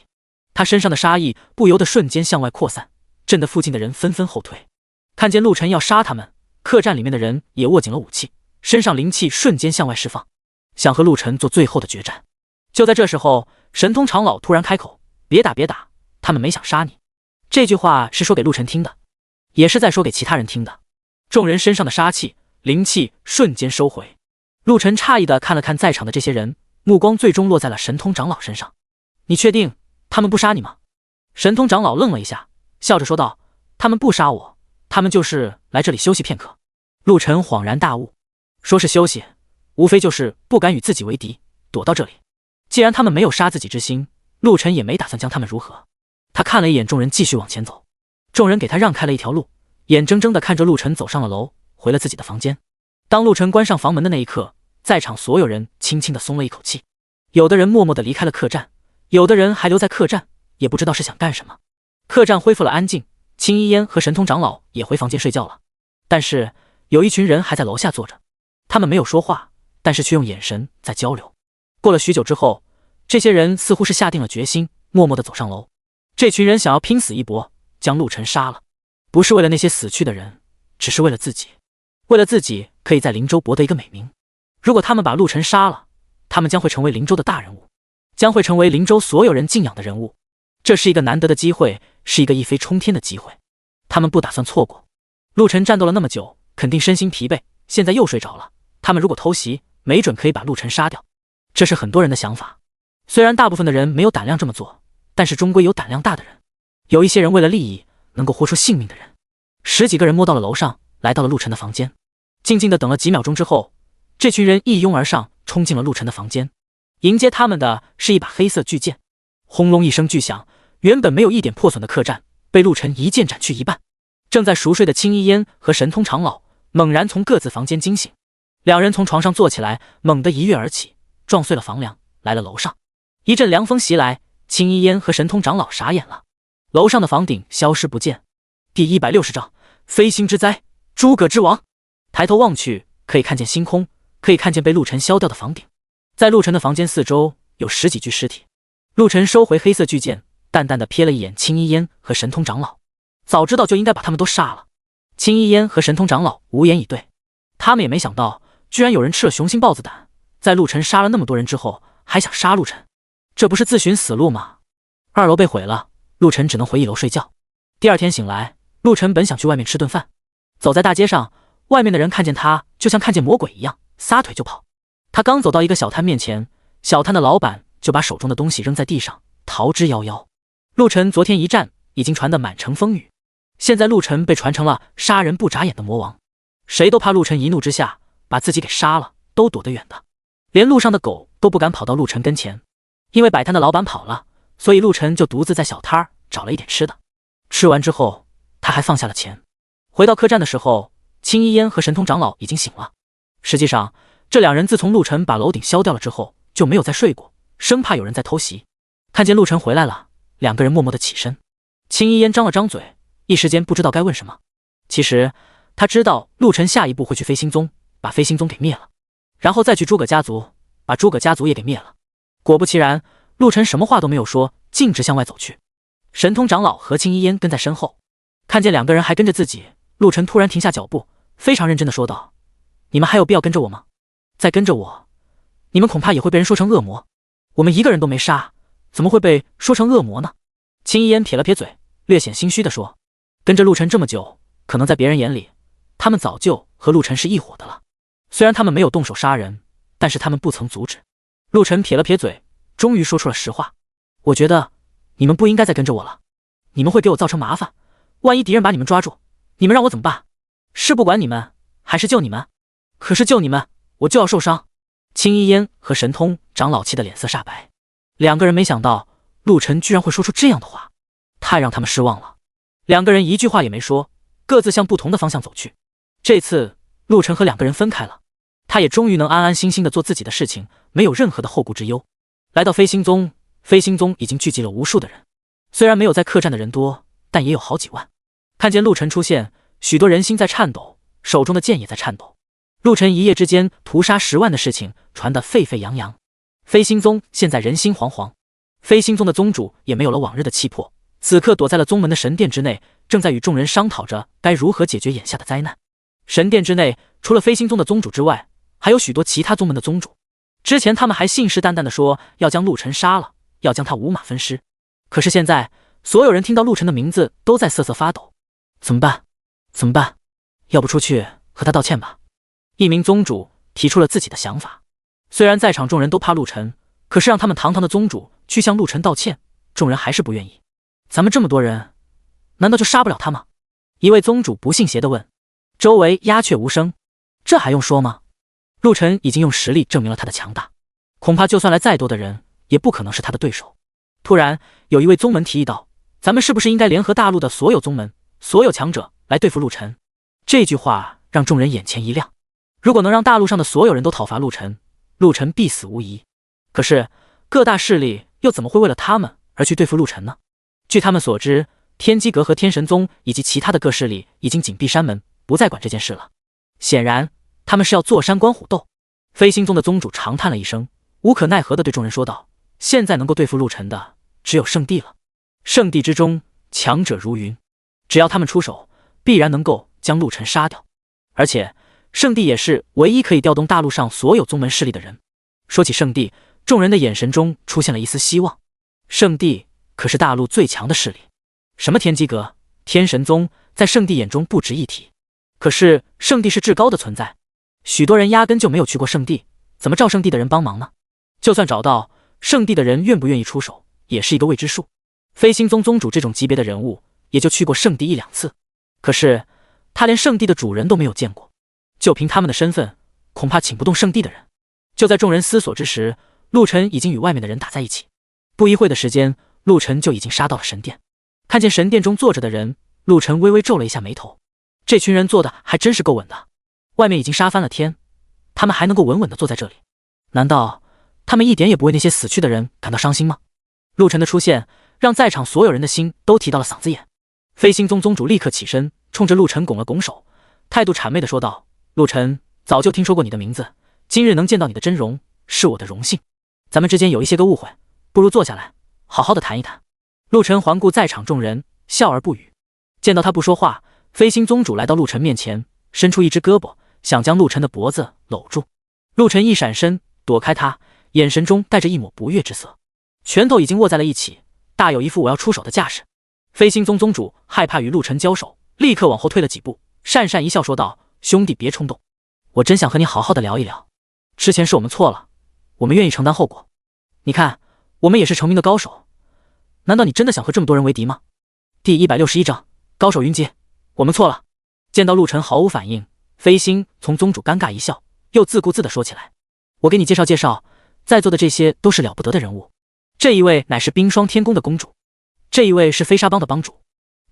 他身上的杀意不由得瞬间向外扩散，震得附近的人纷纷后退。看见陆晨要杀他们，客栈里面的人也握紧了武器，身上灵气瞬间向外释放，想和陆晨做最后的决战。就在这时候，神通长老突然开口：“别打别打，他们没想杀你。”这句话是说给陆晨听的，也是在说给其他人听的。众人身上的杀气、灵气瞬间收回。陆晨诧异地看了看在场的这些人，目光最终落在了神通长老身上。“你确定他们不杀你吗？”神通长老愣了一下，笑着说道：“他们不杀我，他们就是来这里休息片刻。”陆晨恍然大悟，说是休息，无非就是不敢与自己为敌，躲到这里。既然他们没有杀自己之心，陆晨也没打算将他们如何。他看了一眼众人，继续往前走。众人给他让开了一条路，眼睁睁地看着陆晨走上了楼，回了自己的房间。当陆晨关上房门的那一刻，在场所有人轻轻地松了一口气。有的人默默地离开了客栈，有的人还留在客栈，也不知道是想干什么。客栈恢复了安静，青衣烟和神通长老也回房间睡觉了。但是有一群人还在楼下坐着，他们没有说话，但是却用眼神在交流。过了许久之后，这些人似乎是下定了决心，默默地走上楼。这群人想要拼死一搏，将陆晨杀了，不是为了那些死去的人，只是为了自己，为了自己可以在灵州博得一个美名。如果他们把陆晨杀了，他们将会成为灵州的大人物，将会成为灵州所有人敬仰的人物。这是一个难得的机会，是一个一飞冲天的机会，他们不打算错过。陆晨战斗了那么久，肯定身心疲惫，现在又睡着了。他们如果偷袭，没准可以把陆晨杀掉。这是很多人的想法，虽然大部分的人没有胆量这么做，但是终归有胆量大的人。有一些人为了利益能够豁出性命的人。10几个人摸到了楼上，来到了陆晨的房间，静静地等了几秒钟之后，这群人一拥而上，冲进了陆晨的房间。迎接他们的是一把黑色巨剑。轰隆一声巨响，原本没有一点破损的客栈被陆晨一剑斩去一半。正在熟睡的青衣烟和神通长老猛然从各自房间惊醒，两人从床上坐起来，猛地一跃而起，撞碎了房梁，来了楼上。一阵凉风袭来，青衣烟和神通长老傻眼了，楼上的房顶消失不见。第160章飞星之灾，诸葛之王。抬头望去，可以看见星空，可以看见被陆晨削掉的房顶。在陆晨的房间四周有10几具尸体。陆晨收回黑色巨剑，淡淡的瞥了一眼青衣烟和神通长老，早知道就应该把他们都杀了。青衣烟和神通长老无言以对，他们也没想到，居然有人吃了雄心豹子胆，在陆晨杀了那么多人之后，还想杀陆晨，这不是自寻死路吗？2楼被毁了，陆晨只能回1楼睡觉。第二天醒来，陆晨本想去外面吃顿饭，走在大街上，外面的人看见他就像看见魔鬼一样，撒腿就跑。他刚走到一个小摊面前，小摊的老板就把手中的东西扔在地上，逃之夭夭。陆晨昨天一战已经传得满城风雨，现在陆晨被传成了杀人不眨眼的魔王，谁都怕陆晨一怒之下把自己给杀了，都躲得远的，连路上的狗都不敢跑到陆晨跟前。因为摆摊的老板跑了，所以陆晨就独自在小摊找了一点吃的。吃完之后，他还放下了钱。回到客栈的时候，青衣烟和神通长老已经醒了。实际上，这两人自从陆晨把楼顶削掉了之后，就没有再睡过，生怕有人在偷袭。看见陆晨回来了，两个人默默地起身。青衣烟张了张嘴，一时间不知道该问什么。其实他知道陆晨下一步会去飞星宗，把飞星宗给灭了，然后再去诸葛家族，把诸葛家族也给灭了。果不其然，陆晨什么话都没有说，径直向外走去。神通长老和青衣烟跟在身后，看见两个人还跟着自己，陆晨突然停下脚步，非常认真地说道：“你们还有必要跟着我吗？再跟着我，你们恐怕也会被人说成恶魔。我们一个人都没杀，怎么会被说成恶魔呢？”青衣烟撇了撇嘴，略显心虚地说：“跟着陆晨这么久，可能在别人眼里，他们早就和陆晨是一伙的了。虽然他们没有动手杀人，但是他们不曾阻止。”陆晨撇了撇嘴，终于说出了实话：“我觉得你们不应该再跟着我了，你们会给我造成麻烦，万一敌人把你们抓住，你们让我怎么办？是不管你们，还是救你们？可是救你们，我就要受伤。”青衣烟和神通长老气得脸色煞白，两个人没想到陆晨居然会说出这样的话，太让他们失望了。两个人一句话也没说，各自向不同的方向走去。这次陆晨和两个人分开了，他也终于能安安心心地做自己的事情，没有任何的后顾之忧。来到飞星宗，飞星宗已经聚集了无数的人，虽然没有在客栈的人多，但也有好几万。看见陆晨出现，许多人心在颤抖，手中的剑也在颤抖。陆晨一夜之间屠杀10万的事情传得沸沸扬扬，飞星宗现在人心惶惶。飞星宗的宗主也没有了往日的气魄，此刻躲在了宗门的神殿之内，正在与众人商讨着该如何解决眼下的灾难。神殿之内除了飞星宗的宗主之外，还有许多其他宗门的宗主。之前他们还信誓旦旦地说要将陆晨杀了，要将他五马分尸。可是现在所有人听到陆晨的名字都在瑟瑟发抖。怎么办？怎么办？要不出去和他道歉吧？一名宗主提出了自己的想法。虽然在场众人都怕陆晨，可是让他们堂堂的宗主去向陆晨道歉，众人还是不愿意。咱们这么多人，难道就杀不了他吗？一位宗主不信邪地问。周围鸦雀无声。这还用说吗？陆晨已经用实力证明了他的强大，恐怕就算来再多的人，也不可能是他的对手。突然有一位宗门提议道：“咱们是不是应该联合大陆的所有宗门，所有强者来对付陆晨？”这句话让众人眼前一亮。如果能让大陆上的所有人都讨伐陆晨，陆晨必死无疑。可是各大势力又怎么会为了他们而去对付陆晨呢？据他们所知，天机阁和天神宗以及其他的各势力已经紧闭山门，不再管这件事了。显然他们是要坐山观虎斗。飞星宗的宗主长叹了一声，无可奈何地对众人说道：“现在能够对付陆晨的只有圣地了。圣地之中强者如云，只要他们出手，必然能够将陆晨杀掉。而且圣地也是唯一可以调动大陆上所有宗门势力的人。”说起圣地，众人的眼神中出现了一丝希望。圣地可是大陆最强的势力，什么天机阁、天神宗，在圣地眼中不值一提。可是圣地是至高的存在，许多人压根就没有去过圣地，怎么召圣地的人帮忙呢？就算找到圣地的人，愿不愿意出手，也是一个未知数。飞星宗宗主这种级别的人物，也就去过圣地1-2次，可是他连圣地的主人都没有见过，就凭他们的身份，恐怕请不动圣地的人。就在众人思索之时，陆晨已经与外面的人打在一起。不一会的时间，陆晨就已经杀到了神殿。看见神殿中坐着的人，陆晨微微皱了一下眉头，这群人做的还真是够稳的，外面已经杀翻了天，他们还能够稳稳地坐在这里，难道他们一点也不为那些死去的人感到伤心吗？陆晨的出现让在场所有人的心都提到了嗓子眼。飞星宗宗主立刻起身，冲着陆晨拱了拱手，态度谄媚地说道：陆晨，早就听说过你的名字，今日能见到你的真容是我的荣幸，咱们之间有一些个误会，不如坐下来好好的谈一谈。陆晨环顾在场众人，笑而不语。见到他不说话，飞星宗主来到陆晨面前，伸出一只胳膊，想将陆晨的脖子搂住。陆晨一闪身躲开他，眼神中带着一抹不悦之色，拳头已经握在了一起，大有一副我要出手的架势。飞星宗宗主害怕与陆晨交手，立刻往后退了几步，讪讪一笑说道：兄弟别冲动，我真想和你好好的聊一聊，之前是我们错了，我们愿意承担后果。你看我们也是成名的高手，难道你真的想和这么多人为敌吗？第161章高手云集，我们错了。见到陆晨毫无反应，飞星从宗主尴尬一笑，又自顾自地说起来：我给你介绍介绍，在座的这些都是了不得的人物，这一位乃是冰霜天宫的公主，这一位是飞沙帮的帮主，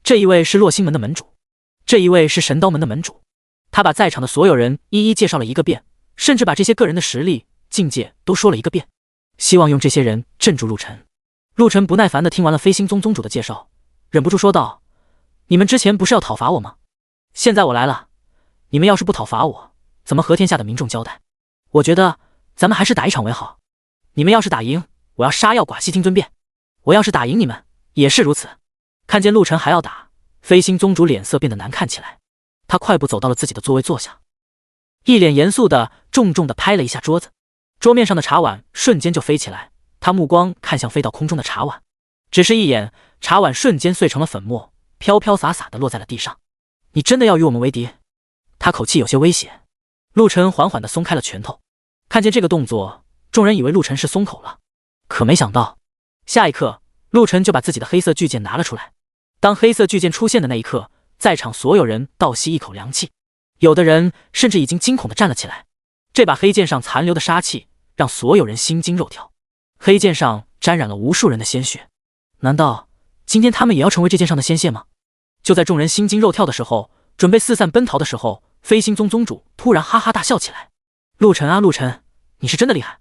这一位是落星门的门主，这一位是神刀门的门主。他把在场的所有人一一介绍了一个遍，甚至把这些个人的实力境界都说了一个遍，希望用这些人镇住陆晨。陆晨不耐烦地听完了飞星宗宗主的介绍，忍不住说道：你们之前不是要讨伐我吗？现在我来了，你们要是不讨伐我，怎么和天下的民众交代？我觉得咱们还是打一场为好，你们要是打赢，我要杀药剐悉听尊便，我要是打赢你们也是如此。看见陆晨还要打，飞星宗主脸色变得难看起来，他快步走到了自己的座位坐下，一脸严肃的重重的拍了一下桌子，桌面上的茶碗瞬间就飞起来，他目光看向飞到空中的茶碗，只是一眼，茶碗瞬间碎成了粉末，飘飘洒洒的落在了地上。你真的要与我们为敌？他口气有些威胁。陆晨缓缓地松开了拳头，看见这个动作，众人以为陆晨是松口了，可没想到下一刻陆晨就把自己的黑色巨剑拿了出来。当黑色巨剑出现的那一刻，在场所有人倒吸一口凉气，有的人甚至已经惊恐地站了起来。这把黑剑上残留的杀气让所有人心惊肉跳，黑剑上沾染了无数人的鲜血，难道今天他们也要成为这剑上的鲜血吗？就在众人心惊肉跳的时候，准备四散奔逃的时候，飞星宗宗主突然哈哈大笑起来：陆晨啊陆晨，你是真的厉害，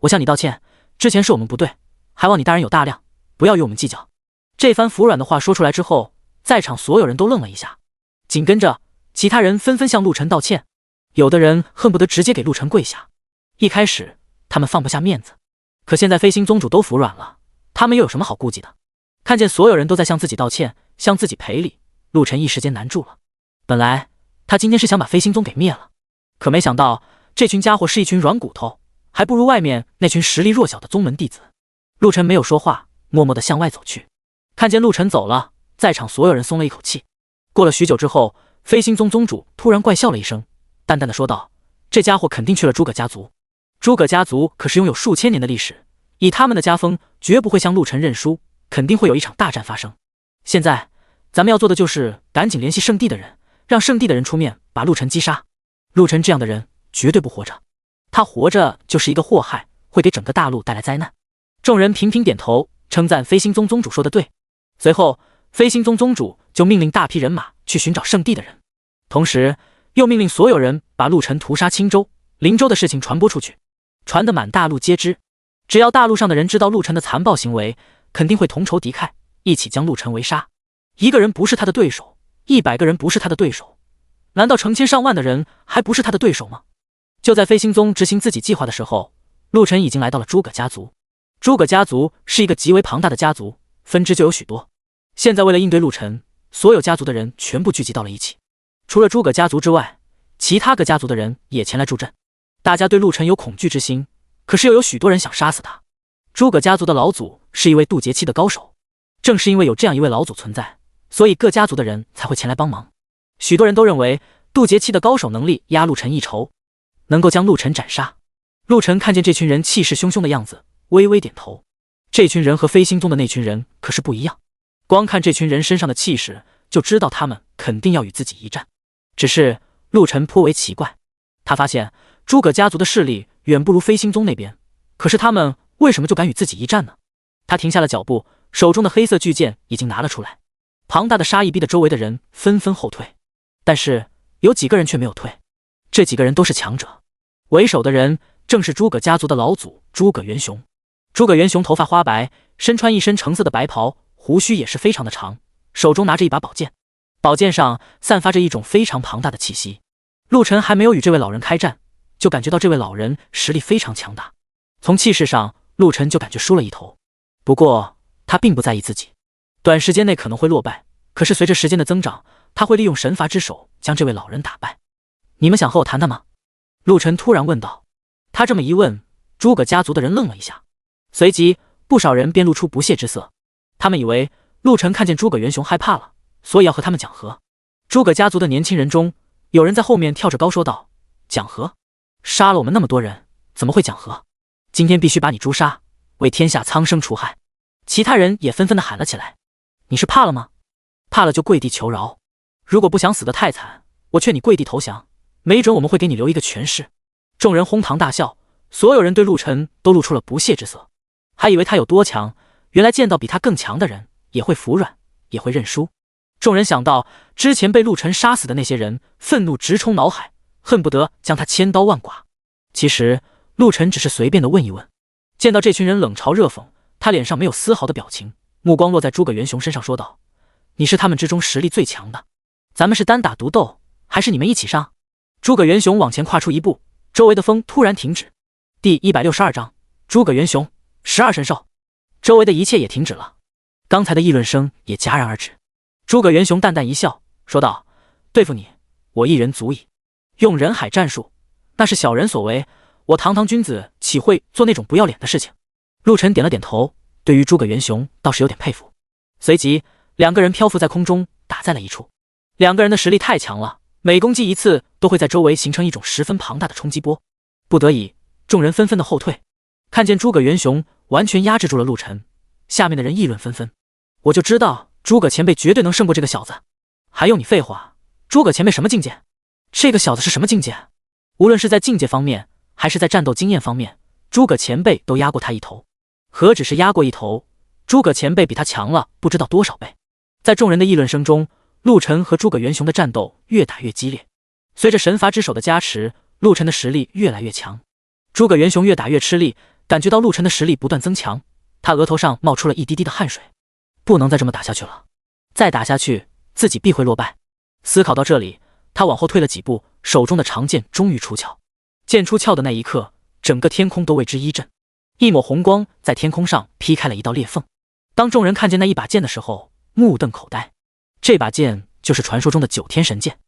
我向你道歉，之前是我们不对，还望你大人有大量，不要与我们计较。这番服软的话说出来之后，在场所有人都愣了一下，紧跟着其他人纷纷向陆晨道歉，有的人恨不得直接给陆晨跪下。一开始他们放不下面子，可现在飞星宗主都服软了，他们又有什么好顾忌的？看见所有人都在向自己道歉，向自己赔礼，陆晨一时间难住了。本来他今天是想把飞星宗给灭了，可没想到这群家伙是一群软骨头，还不如外面那群实力弱小的宗门弟子。陆晨没有说话，默默地向外走去。看见陆晨走了，在场所有人松了一口气。过了许久之后，飞星宗宗主突然怪笑了一声，淡淡的说道：这家伙肯定去了诸葛家族，诸葛家族可是拥有数千年的历史，以他们的家风绝不会向陆晨认输，肯定会有一场大战发生。现在咱们要做的就是赶紧联系圣地的人，让圣地的人出面把陆晨击杀。陆晨这样的人绝对不活着，他活着就是一个祸害，会给整个大陆带来灾难。众人频频点头，称赞飞星宗宗主说的对。随后飞星宗宗主就命令大批人马去寻找圣地的人，同时又命令所有人把陆晨屠杀青州、灵州的事情传播出去，传得满大陆皆知。只要大陆上的人知道陆晨的残暴行为，肯定会同仇敌忾，一起将陆晨围杀。一个人不是他的对手，100个人不是他的对手，难道成千上万的人还不是他的对手吗？就在飞星宗执行自己计划的时候，陆晨已经来到了诸葛家族。诸葛家族是一个极为庞大的家族，分支就有许多。现在为了应对陆晨，所有家族的人全部聚集到了一起。除了诸葛家族之外，其他各家族的人也前来助阵。大家对陆晨有恐惧之心，可是又有许多人想杀死他。诸葛家族的老祖是一位渡劫期的高手，正是因为有这样一位老祖存在，所以各家族的人才会前来帮忙。许多人都认为渡劫期的高手能力压陆晨一筹，能够将陆晨斩杀。陆晨看见这群人气势汹汹的样子，微微点头。这群人和飞星宗的那群人可是不一样，光看这群人身上的气势，就知道他们肯定要与自己一战。只是陆晨颇为奇怪，他发现诸葛家族的势力远不如飞星宗那边，可是他们为什么就敢与自己一战呢？他停下了脚步，手中的黑色巨剑已经拿了出来。庞大的杀意逼得周围的人纷纷后退，但是有几个人却没有退。这几个人都是强者，为首的人正是诸葛家族的老祖诸葛元雄。诸葛元雄头发花白，身穿一身橙色的白袍，胡须也是非常的长，手中拿着一把宝剑，宝剑上散发着一种非常庞大的气息。陆晨还没有与这位老人开战，就感觉到这位老人实力非常强大，从气势上陆晨就感觉输了一头。不过他并不在意自己，短时间内可能会落败，可是随着时间的增长，他会利用神罚之手将这位老人打败。你们想和我谈谈吗？陆晨突然问道。他这么一问，诸葛家族的人愣了一下，随即不少人便露出不屑之色。他们以为陆晨看见诸葛元雄害怕了，所以要和他们讲和。诸葛家族的年轻人中，有人在后面跳着高说道：讲和？杀了我们那么多人，怎么会讲和？今天必须把你诛杀，为天下苍生除害。其他人也纷纷的喊了起来：你是怕了吗？怕了就跪地求饶，如果不想死得太惨，我劝你跪地投降，没准我们会给你留一个全尸。众人哄堂大笑，所有人对陆晨都露出了不屑之色，还以为他有多强，原来见到比他更强的人也会服软，也会认输。众人想到之前被陆晨杀死的那些人，愤怒直冲脑海，恨不得将他千刀万剐。其实陆晨只是随便的问一问，见到这群人冷嘲热讽，他脸上没有丝毫的表情，目光落在诸葛元雄身上说道：你是他们之中实力最强的，咱们是单打独斗，还是你们一起上？诸葛元雄往前跨出一步，周围的风突然停止。第162章诸葛元雄12神兽。周围的一切也停止了，刚才的议论声也戛然而止。诸葛元雄淡淡一笑，说道：对付你，我一人足矣。用人海战术，那是小人所为，我堂堂君子岂会做那种不要脸的事情？陆晨点了点头，对于诸葛元雄倒是有点佩服。随即两个人漂浮在空中，打在了一处。两个人的实力太强了，每攻击一次都会在周围形成一种十分庞大的冲击波。不得已，众人纷纷的后退。看见诸葛元雄完全压制住了陆晨，下面的人议论纷纷。我就知道诸葛前辈绝对能胜过这个小子，还用你废话？诸葛前辈什么境界？这个小子是什么境界？无论是在境界方面，还是在战斗经验方面，诸葛前辈都压过他一头。何止是压过一头，诸葛前辈比他强了不知道多少倍。在众人的议论声中，陆晨和诸葛元雄的战斗越打越激烈。随着神罚之手的加持，陆晨的实力越来越强。诸葛元雄越打越吃力，感觉到陆晨的实力不断增强，他额头上冒出了一滴滴的汗水。不能再这么打下去了，再打下去自己必会落败。思考到这里，他往后退了几步，手中的长剑终于出鞘。剑出鞘的那一刻，整个天空都为之一震，一抹红光在天空上劈开了一道裂缝。当众人看见那一把剑的时候，目瞪口呆。这把剑就是传说中的九天神剑，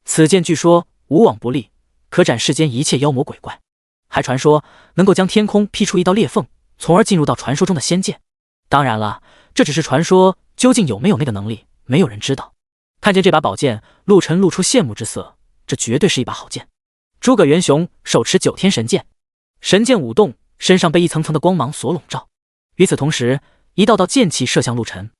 此剑据说无往不利，可斩世间一切妖魔鬼怪，还传说能够将天空劈出一道裂缝，从而进入到传说中的仙界。当然了，这只是传说，究竟有没有那个能力，没有人知道。看见这把宝剑，陆晨露出羡慕之色，这绝对是一把好剑。诸葛元雄手持九天神剑，神剑舞动，身上被一层层的光芒所笼罩。与此同时，一道道剑气射向陆晨，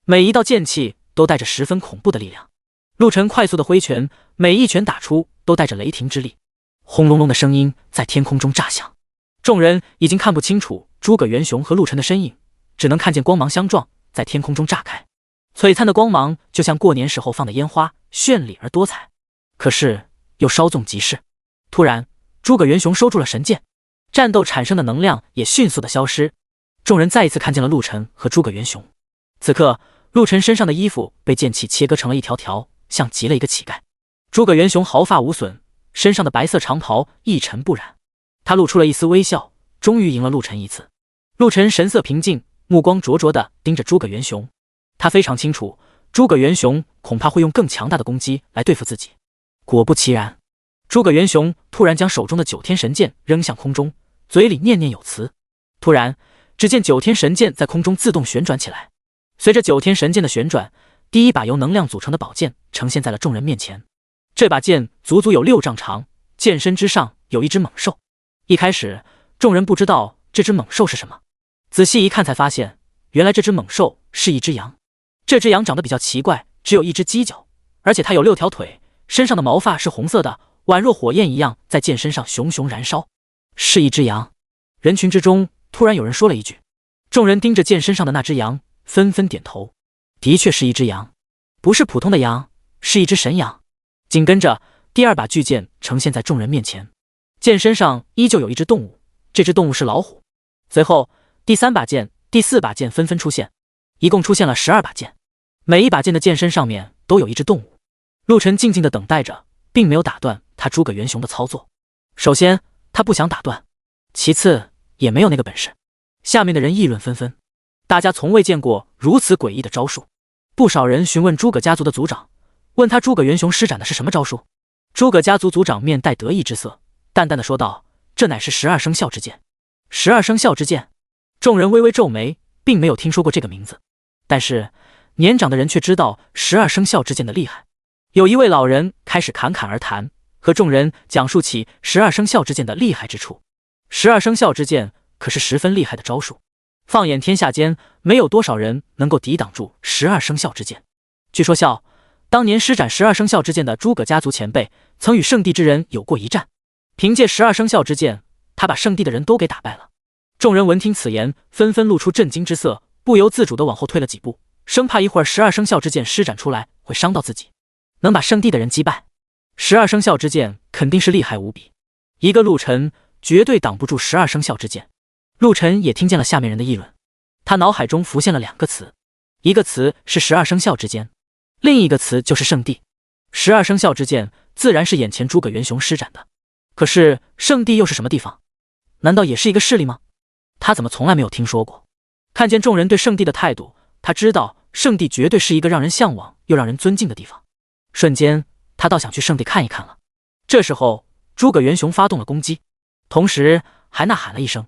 每一道剑气都带着十分恐怖的力量。陆晨快速的挥拳，每一拳打出都带着雷霆之力，轰隆隆的声音在天空中炸响。众人已经看不清楚诸葛元雄和陆晨的身影，只能看见光芒相撞，在天空中炸开，璀璨的光芒就像过年时候放的烟花，绚丽而多彩。可是又稍纵即逝。突然，诸葛元雄收住了神剑，战斗产生的能量也迅速的消失。众人再一次看见了陆晨和诸葛元雄。此刻，陆晨身上的衣服被剑气切割成了一条条，像极了一个乞丐。诸葛元雄毫发无损，身上的白色长袍一尘不染。他露出了一丝微笑，终于赢了陆晨一次。陆晨神色平静，目光灼灼地盯着诸葛元雄。他非常清楚，诸葛元雄恐怕会用更强大的攻击来对付自己。果不其然，诸葛元雄突然将手中的九天神剑扔向空中，嘴里念念有词。突然，只见九天神剑在空中自动旋转起来。随着九天神剑的旋转，第一把由能量组成的宝剑呈现在了众人面前。这把剑足足有6丈长，剑身之上有一只猛兽。一开始，众人不知道这只猛兽是什么，仔细一看才发现，原来这只猛兽是一只羊。这只羊长得比较奇怪，只有一只犄角，而且它有6条腿，身上的毛发是红色的，宛若火焰一样在剑身上熊熊燃烧。是一只羊。人群之中突然有人说了一句，众人盯着剑身上的那只羊，纷纷点头。的确是一只羊。不是普通的羊，是一只神羊。紧跟着，第二把巨剑呈现在众人面前，剑身上依旧有一只动物，这只动物是老虎。随后，第三把剑、第四把剑纷纷出现，一共出现了12把剑，每一把剑的剑身上面都有一只动物。陆晨静静地等待着，并没有打断他诸葛元雄的操作。首先，他不想打断；其次，也没有那个本事。下面的人议论纷纷，大家从未见过如此诡异的招数。不少人询问诸葛家族的族长，问他诸葛元雄施展的是什么招数。诸葛家族族长面带得意之色，淡淡的说道：“这乃是12生肖之剑。”12生肖之剑，众人微微皱眉，并没有听说过这个名字。但是年长的人却知道12生肖之剑的厉害。有一位老人开始侃侃而谈，和众人讲述起12生肖之剑的厉害之处。12生肖之剑可是十分厉害的招数，放眼天下间，没有多少人能够抵挡住12生肖之剑。据说当年施展12生肖之剑的诸葛家族前辈，曾与圣地之人有过一战，凭借12生肖之剑，他把圣地的人都给打败了。众人闻听此言，纷纷露出震惊之色，不由自主地往后退了几步，生怕一会儿12生肖之剑施展出来会伤到自己。能把圣地的人击败，12生肖之剑肯定是厉害无比，一个陆晨绝对挡不住12生肖之剑。陆晨也听见了下面人的议论，他脑海中浮现了2个词，一个词是12生肖之剑，另一个词就是圣地。12生肖之剑自然是眼前诸葛元雄施展的，可是圣地又是什么地方？难道也是一个势力吗？他怎么从来没有听说过？看见众人对圣地的态度，他知道圣地绝对是一个让人向往又让人尊敬的地方。瞬间，他倒想去圣地看一看了。这时候，诸葛元雄发动了攻击，同时还呐喊了一声：“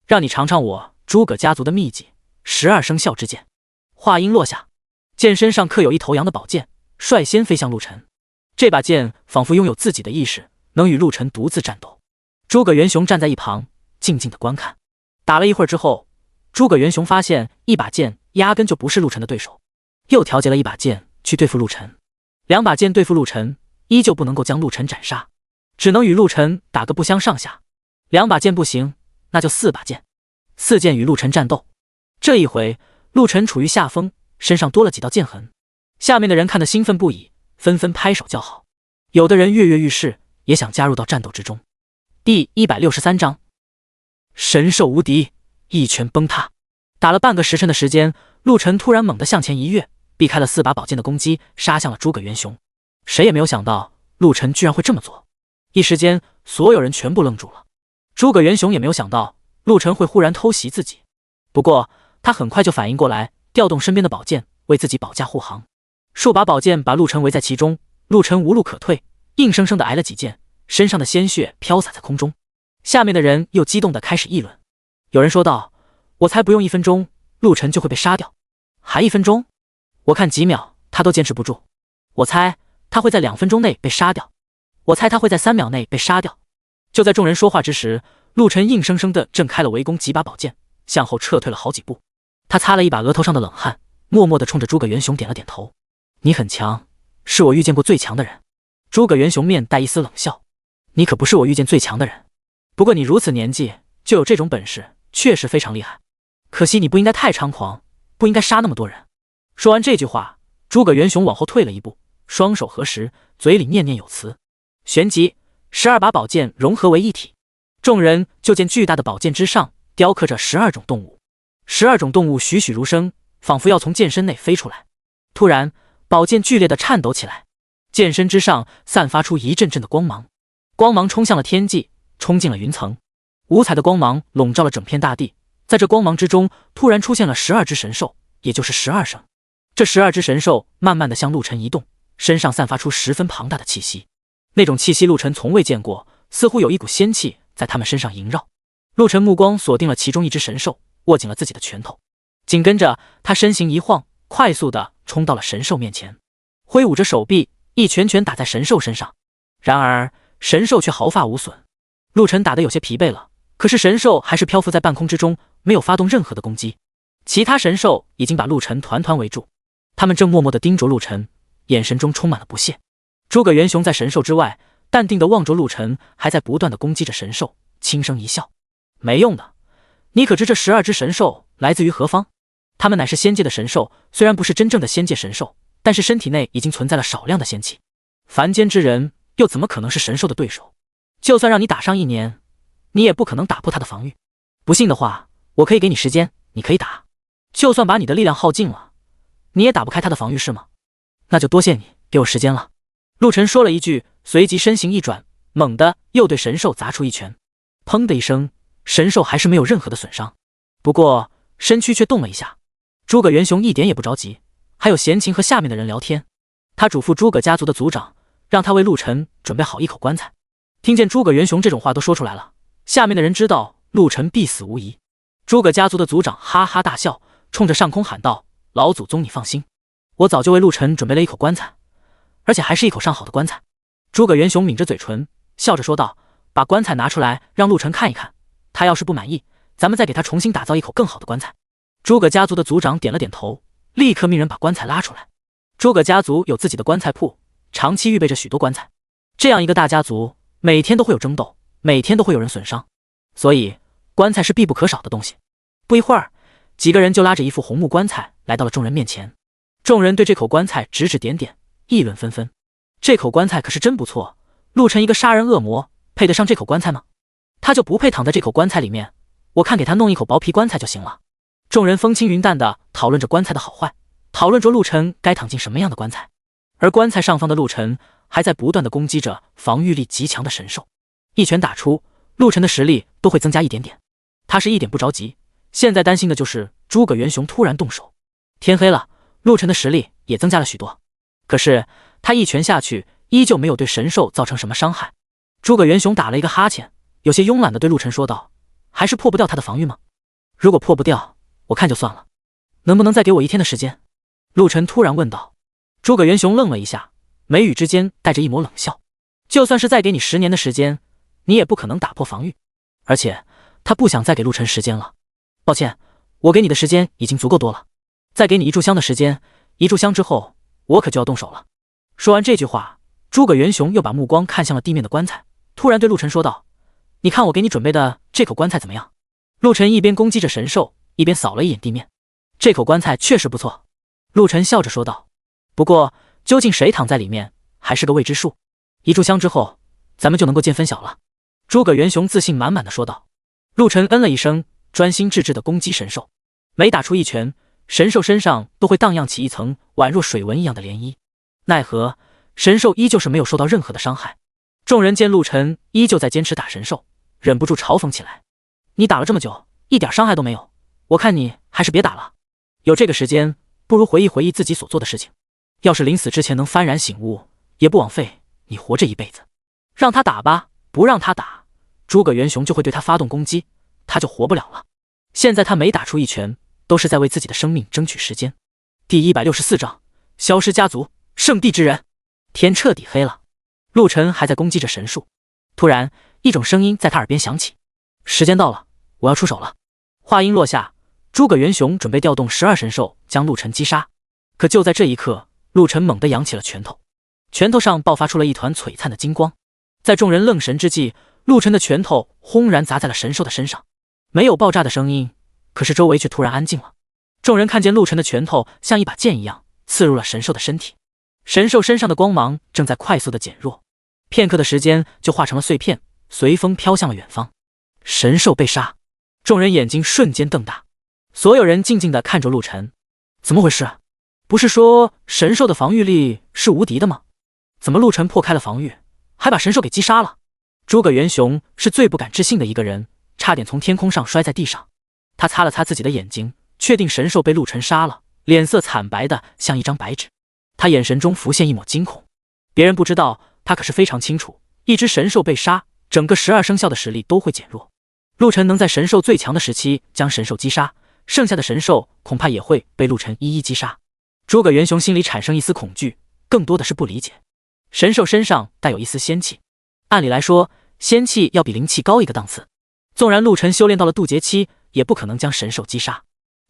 让你尝尝我诸葛家族的秘籍，12生肖之剑。”话音落下，剑身上刻有一头羊的宝剑率先飞向陆晨。这把剑仿佛拥有自己的意识，能与陆晨独自战斗。诸葛元雄站在一旁，静静的观看。打了一会儿之后，诸葛元雄发现一把剑压根就不是陆晨的对手，又调节了一把剑去对付陆晨。2把剑对付陆晨，依旧不能够将陆晨斩杀，只能与陆晨打个不相上下。2把剑不行，那就4把剑，4剑与陆晨战斗。这一回，陆晨处于下风，身上多了几道剑痕。下面的人看得兴奋不已，纷纷拍手叫好，有的人跃跃欲试，也想加入到战斗之中。第163章，神兽无敌，一拳崩塌。打了半个时辰的时间，陆晨突然猛地向前一跃，避开了4把宝剑的攻击，杀向了诸葛元雄。谁也没有想到陆晨居然会这么做，一时间所有人全部愣住了。诸葛元雄也没有想到陆晨会忽然偷袭自己，不过他很快就反应过来，调动身边的宝剑为自己保驾护航。数把宝剑把陆晨围在其中，陆晨无路可退，硬生生的挨了几剑，身上的鲜血飘洒在空中。下面的人又激动的开始议论，有人说道：“我才不用1分钟，陆晨就会被杀掉，还1分钟？我看几秒他都坚持不住。我猜他会在2分钟内被杀掉，我猜他会在3秒内被杀掉。”就在众人说话之时，陆晨硬生生地震开了围攻几把宝剑，向后撤退了好几步。他擦了一把额头上的冷汗，默默地冲着诸葛元雄点了点头：“你很强，是我遇见过最强的人。”诸葛元雄面带一丝冷笑：“你可不是我遇见最强的人，不过你如此年纪就有这种本事，确实非常厉害。可惜你不应该太猖狂，不应该杀那么多人。”说完这句话，诸葛元雄往后退了一步，双手合十，嘴里念念有词。旋即12把宝剑融合为一体，众人就见巨大的宝剑之上雕刻着12种动物，12种动物栩栩如生，仿佛要从剑身内飞出来。突然，宝剑剧烈的颤抖起来，剑身之上散发出一阵阵的光芒，光芒冲向了天际，冲进了云层，五彩的光芒笼罩了整片大地。在这光芒之中，突然出现了12只神兽，也就是12生。这12只神兽慢慢的向陆晨移动，身上散发出十分庞大的气息，那种气息陆晨从未见过，似乎有一股仙气在他们身上萦绕。陆晨目光锁定了其中一只神兽，握紧了自己的拳头，紧跟着他身形一晃，快速的冲到了神兽面前，挥舞着手臂，一拳拳打在神兽身上。然而神兽却毫发无损。陆晨打得有些疲惫了，可是神兽还是漂浮在半空之中，没有发动任何的攻击。其他神兽已经把陆晨团团围住，他们正默默地盯着陆晨，眼神中充满了不屑。诸葛元雄在神兽之外，淡定地望着陆晨还在不断地攻击着神兽，轻声一笑：“没用的，你可知这12只神兽来自于何方？他们乃是仙界的神兽，虽然不是真正的仙界神兽，但是身体内已经存在了少量的仙气，凡间之人又怎么可能是神兽的对手？就算让你打上1年，你也不可能打破他的防御。不信的话，我可以给你时间，你可以打。就算把你的力量耗尽了，你也打不开他的防御是吗？那就多谢你给我时间了。陆晨说了一句，随即身形一转，猛地又对神兽砸出一拳。砰的一声，神兽还是没有任何的损伤，不过身躯却动了一下。诸葛元雄一点也不着急，还有闲情和下面的人聊天。他嘱咐诸葛家族的族长，让他为陆晨准备好一口棺材。听见诸葛元雄这种话都说出来了，下面的人知道陆晨必死无疑。诸葛家族的族长哈哈大笑，冲着上空喊道：“老祖宗你放心，我早就为陆晨准备了一口棺材，而且还是一口上好的棺材。”诸葛元雄抿着嘴唇，笑着说道：“把棺材拿出来让陆晨看一看，他要是不满意，咱们再给他重新打造一口更好的棺材。”诸葛家族的族长点了点头，立刻命人把棺材拉出来。诸葛家族有自己的棺材铺，长期预备着许多棺材。这样一个大家族，每天都会有争斗，每天都会有人损伤，所以棺材是必不可少的东西。不一会儿，几个人就拉着一副红木棺材来到了众人面前。众人对这口棺材指指点点，议论纷纷。这口棺材可是真不错，陆晨一个杀人恶魔，配得上这口棺材吗？他就不配躺在这口棺材里面，我看给他弄一口薄皮棺材就行了。众人风轻云淡地讨论着棺材的好坏，讨论着陆晨该躺进什么样的棺材。而棺材上方的陆晨还在不断地攻击着防御力极强的神兽，一拳打出，陆晨的实力都会增加一点点。他是一点不着急，现在担心的就是诸葛元雄突然动手。天黑了，陆晨的实力也增加了许多，可是他一拳下去，依旧没有对神兽造成什么伤害。诸葛元雄打了一个哈欠，有些慵懒地对陆晨说道：“还是破不掉他的防御吗？如果破不掉，我看就算了，能不能再给我1天的时间？”陆晨突然问道。诸葛元雄愣了一下，眉宇之间带着一抹冷笑：“就算是再给你10年的时间，你也不可能打破防御。”而且他不想再给陆晨时间了。抱歉，我给你的时间已经足够多了，再给你1炷香的时间，1炷香之后我可就要动手了。说完这句话，诸葛元雄又把目光看向了地面的棺材，突然对陆晨说道：“你看我给你准备的这口棺材怎么样？”陆晨一边攻击着神兽，一边扫了一眼地面。这口棺材确实不错，陆晨笑着说道。不过究竟谁躺在里面还是个未知数，1炷香之后咱们就能够见分晓了。诸葛元雄自信满满的说道。陆晨嗯了一声，专心致志的攻击神兽，每打出一拳，神兽身上都会荡漾起一层宛若水纹一样的涟漪。奈何神兽依旧是没有受到任何的伤害。众人见陆晨依旧在坚持打神兽，忍不住嘲讽起来：“你打了这么久，一点伤害都没有，我看你还是别打了。有这个时间，不如回忆回忆自己所做的事情。要是临死之前能幡然醒悟，也不枉费你活着一辈子。让他打吧，不让他打，诸葛元雄就会对他发动攻击，他就活不了了。现在他每打出一拳，都是在为自己的生命争取时间。”第164章，消失家族，圣地之人。天彻底黑了，陆晨还在攻击着神树。突然，一种声音在他耳边响起：“时间到了，我要出手了。”话音落下，诸葛元雄准备调动12神兽将陆晨击杀。可就在这一刻，陆晨猛地扬起了拳头，拳头上爆发出了一团璀璨的金光。在众人愣神之际，陆晨的拳头轰然砸在了神兽的身上，没有爆炸的声音，可是周围却突然安静了。众人看见陆晨的拳头像一把剑一样刺入了神兽的身体，神兽身上的光芒正在快速的减弱，片刻的时间就化成了碎片，随风飘向了远方。神兽被杀，众人眼睛瞬间瞪大，所有人静静地看着陆晨。怎么回事？不是说神兽的防御力是无敌的吗？怎么陆晨破开了防御，还把神兽给击杀了？诸葛元雄是最不敢置信的一个人，差点从天空上摔在地上。他擦了擦自己的眼睛，确定神兽被陆晨杀了，脸色惨白的像一张白纸。他眼神中浮现一抹惊恐。别人不知道，他可是非常清楚，一只神兽被杀，整个12生肖的实力都会减弱。陆晨能在神兽最强的时期将神兽击杀，剩下的神兽恐怕也会被陆晨一一击杀。诸葛元雄心里产生一丝恐惧，更多的是不理解。神兽身上带有一丝仙气，按理来说，仙气要比灵气高一个档次。纵然陆晨修炼到了渡劫期，也不可能将神兽击杀。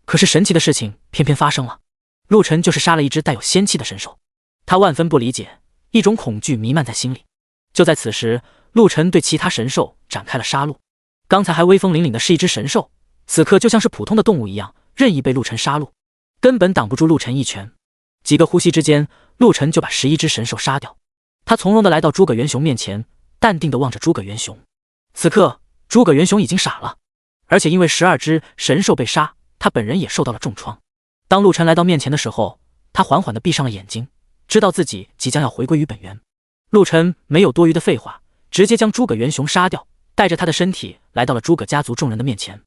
可是神奇的事情偏偏发生了，陆晨就是杀了一只带有仙气的神兽。他万分不理解，一种恐惧弥漫在心里。就在此时，陆晨对其他神兽展开了杀戮。刚才还威风凛凛的是一只神兽，此刻就像是普通的动物一样，任意被陆晨杀戮，根本挡不住陆晨一拳。几个呼吸之间，陆晨就把11只神兽杀掉。他从容地来到诸葛元雄面前，淡定地望着诸葛元雄。此刻，诸葛元雄已经傻了，而且因为12只神兽被杀，他本人也受到了重创。当陆晨来到面前的时候，他缓缓地闭上了眼睛，知道自己即将要回归于本源。陆晨没有多余的废话，直接将诸葛元雄杀掉，带着他的身体来到了诸葛家族众人的面前。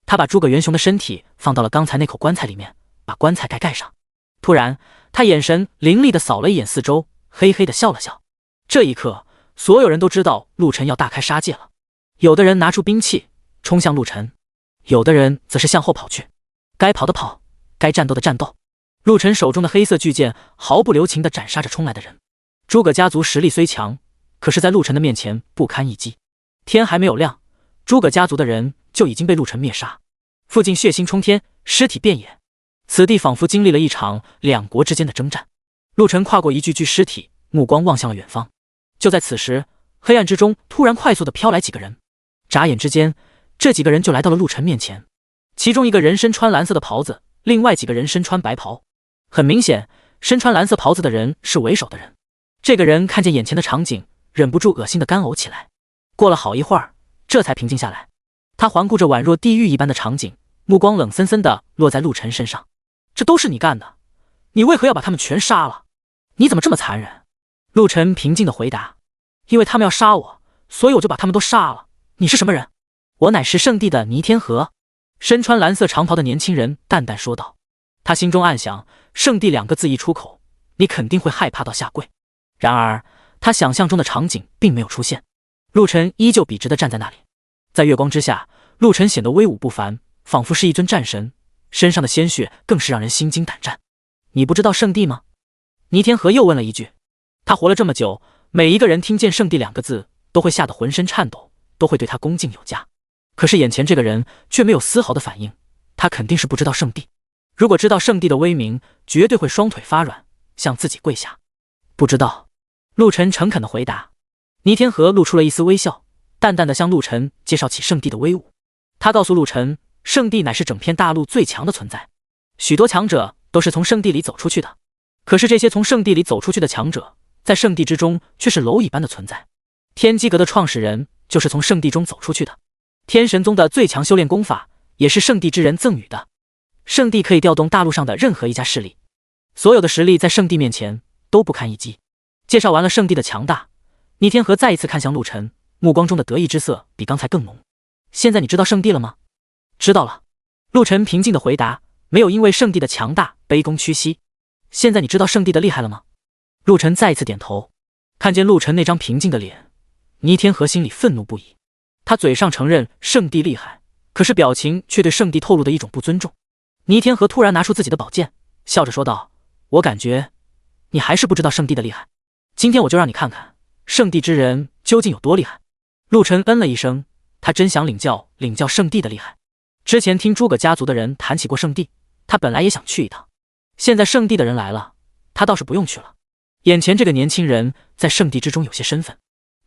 他把诸葛元雄的身体放到了刚才那口棺材里面，把棺材盖上。突然，他眼神凌厉地扫了一眼四周，嘿嘿地笑了笑。这一刻，所有人都知道陆晨要大开杀戒了。有的人拿出兵器冲向陆晨，有的人则是向后跑去，该跑的跑，该战斗的战斗。陆晨手中的黑色巨剑毫不留情地斩杀着冲来的人。诸葛家族实力虽强，可是在陆晨的面前不堪一击。天还没有亮，诸葛家族的人就已经被陆晨灭杀，附近血腥冲天，尸体遍野。此地仿佛经历了一场两国之间的征战。陆晨跨过一具具尸体，目光望向了远方。就在此时，黑暗之中突然快速地飘来几个人，眨眼之间，这几个人就来到了陆晨面前。其中一个人身穿蓝色的袍子，另外几个人身穿白袍。很明显，身穿蓝色袍子的人是为首的人。这个人看见眼前的场景，忍不住恶心的干呕起来。过了好一会儿，这才平静下来。他环顾着宛若地狱一般的场景，目光冷森森的落在陆晨身上。这都是你干的，你为何要把他们全杀了？你怎么这么残忍？陆晨平静的回答。因为他们要杀我，所以我就把他们都杀了。你是什么人？我乃是圣地的倪天河。身穿蓝色长袍的年轻人淡淡说道。他心中暗想，圣地2个字一出口，你肯定会害怕到下跪。然而他想象中的场景并没有出现，陆晨依旧笔直地站在那里。在月光之下，陆晨显得威武不凡，仿佛是一尊战神，身上的鲜血更是让人心惊胆战。你不知道圣地吗？倪天河又问了一句。他活了这么久，每一个人听见圣地2个字都会吓得浑身颤抖，都会对他恭敬有加。可是眼前这个人却没有丝毫的反应，他肯定是不知道圣地。如果知道圣地的威名，绝对会双腿发软，向自己跪下。不知道。陆晨诚恳地回答。倪天河露出了一丝微笑，淡淡地向陆晨介绍起圣地的威武。他告诉陆晨，圣地乃是整片大陆最强的存在，许多强者都是从圣地里走出去的。可是这些从圣地里走出去的强者，在圣地之中却是蝼蚁般的存在。天机阁的创始人就是从圣地中走出去的，天神宗的最强修炼功法也是圣地之人赠予的。圣地可以调动大陆上的任何一家势力，所有的实力在圣地面前都不堪一击。介绍完了圣地的强大，倪天河再一次看向陆晨，目光中的得意之色比刚才更浓。现在你知道圣地了吗？知道了。陆晨平静地回答，没有因为圣地的强大卑躬屈膝。现在你知道圣地的厉害了吗？陆晨再一次点头。看见陆晨那张平静的脸，倪天河心里愤怒不已。他嘴上承认圣地厉害，可是表情却对圣地透露的一种不尊重。倪天河突然拿出自己的宝剑，笑着说道，我感觉你还是不知道圣地的厉害，今天我就让你看看圣地之人究竟有多厉害。陆晨嗯了一声，他真想领教圣地的厉害。之前听诸葛家族的人谈起过圣地，他本来也想去一趟，现在圣地的人来了，他倒是不用去了。眼前这个年轻人在圣地之中有些身份，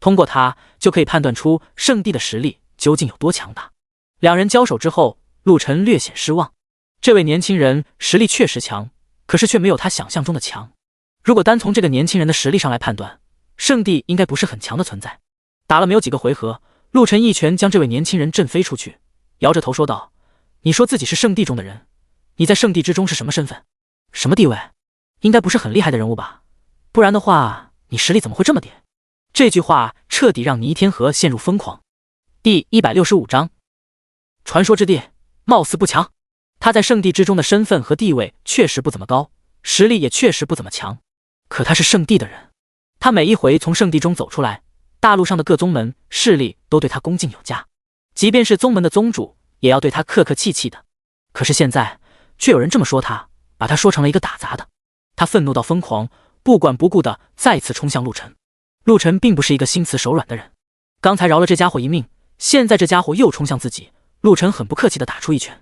通过他就可以判断出圣地的实力究竟有多强大。两人交手之后，陆晨略显失望。这位年轻人实力确实强，可是却没有他想象中的强。如果单从这个年轻人的实力上来判断，圣地应该不是很强的存在。打了没有几个回合，陆晨一拳将这位年轻人震飞出去，摇着头说道，你说自己是圣地中的人，你在圣地之中是什么身份？什么地位？应该不是很厉害的人物吧？不然的话，你实力怎么会这么点？这句话彻底让倪天河陷入疯狂。第165章，传说之地貌似不强。他在圣地之中的身份和地位确实不怎么高，实力也确实不怎么强，可他是圣地的人。他每一回从圣地中走出来，大陆上的各宗门势力都对他恭敬有加，即便是宗门的宗主也要对他客客气气的。可是现在却有人这么说他，把他说成了一个打杂的。他愤怒到疯狂，不管不顾的再次冲向陆晨。陆晨并不是一个心慈手软的人，刚才饶了这家伙一命，现在这家伙又冲向自己，陆晨很不客气的打出一拳。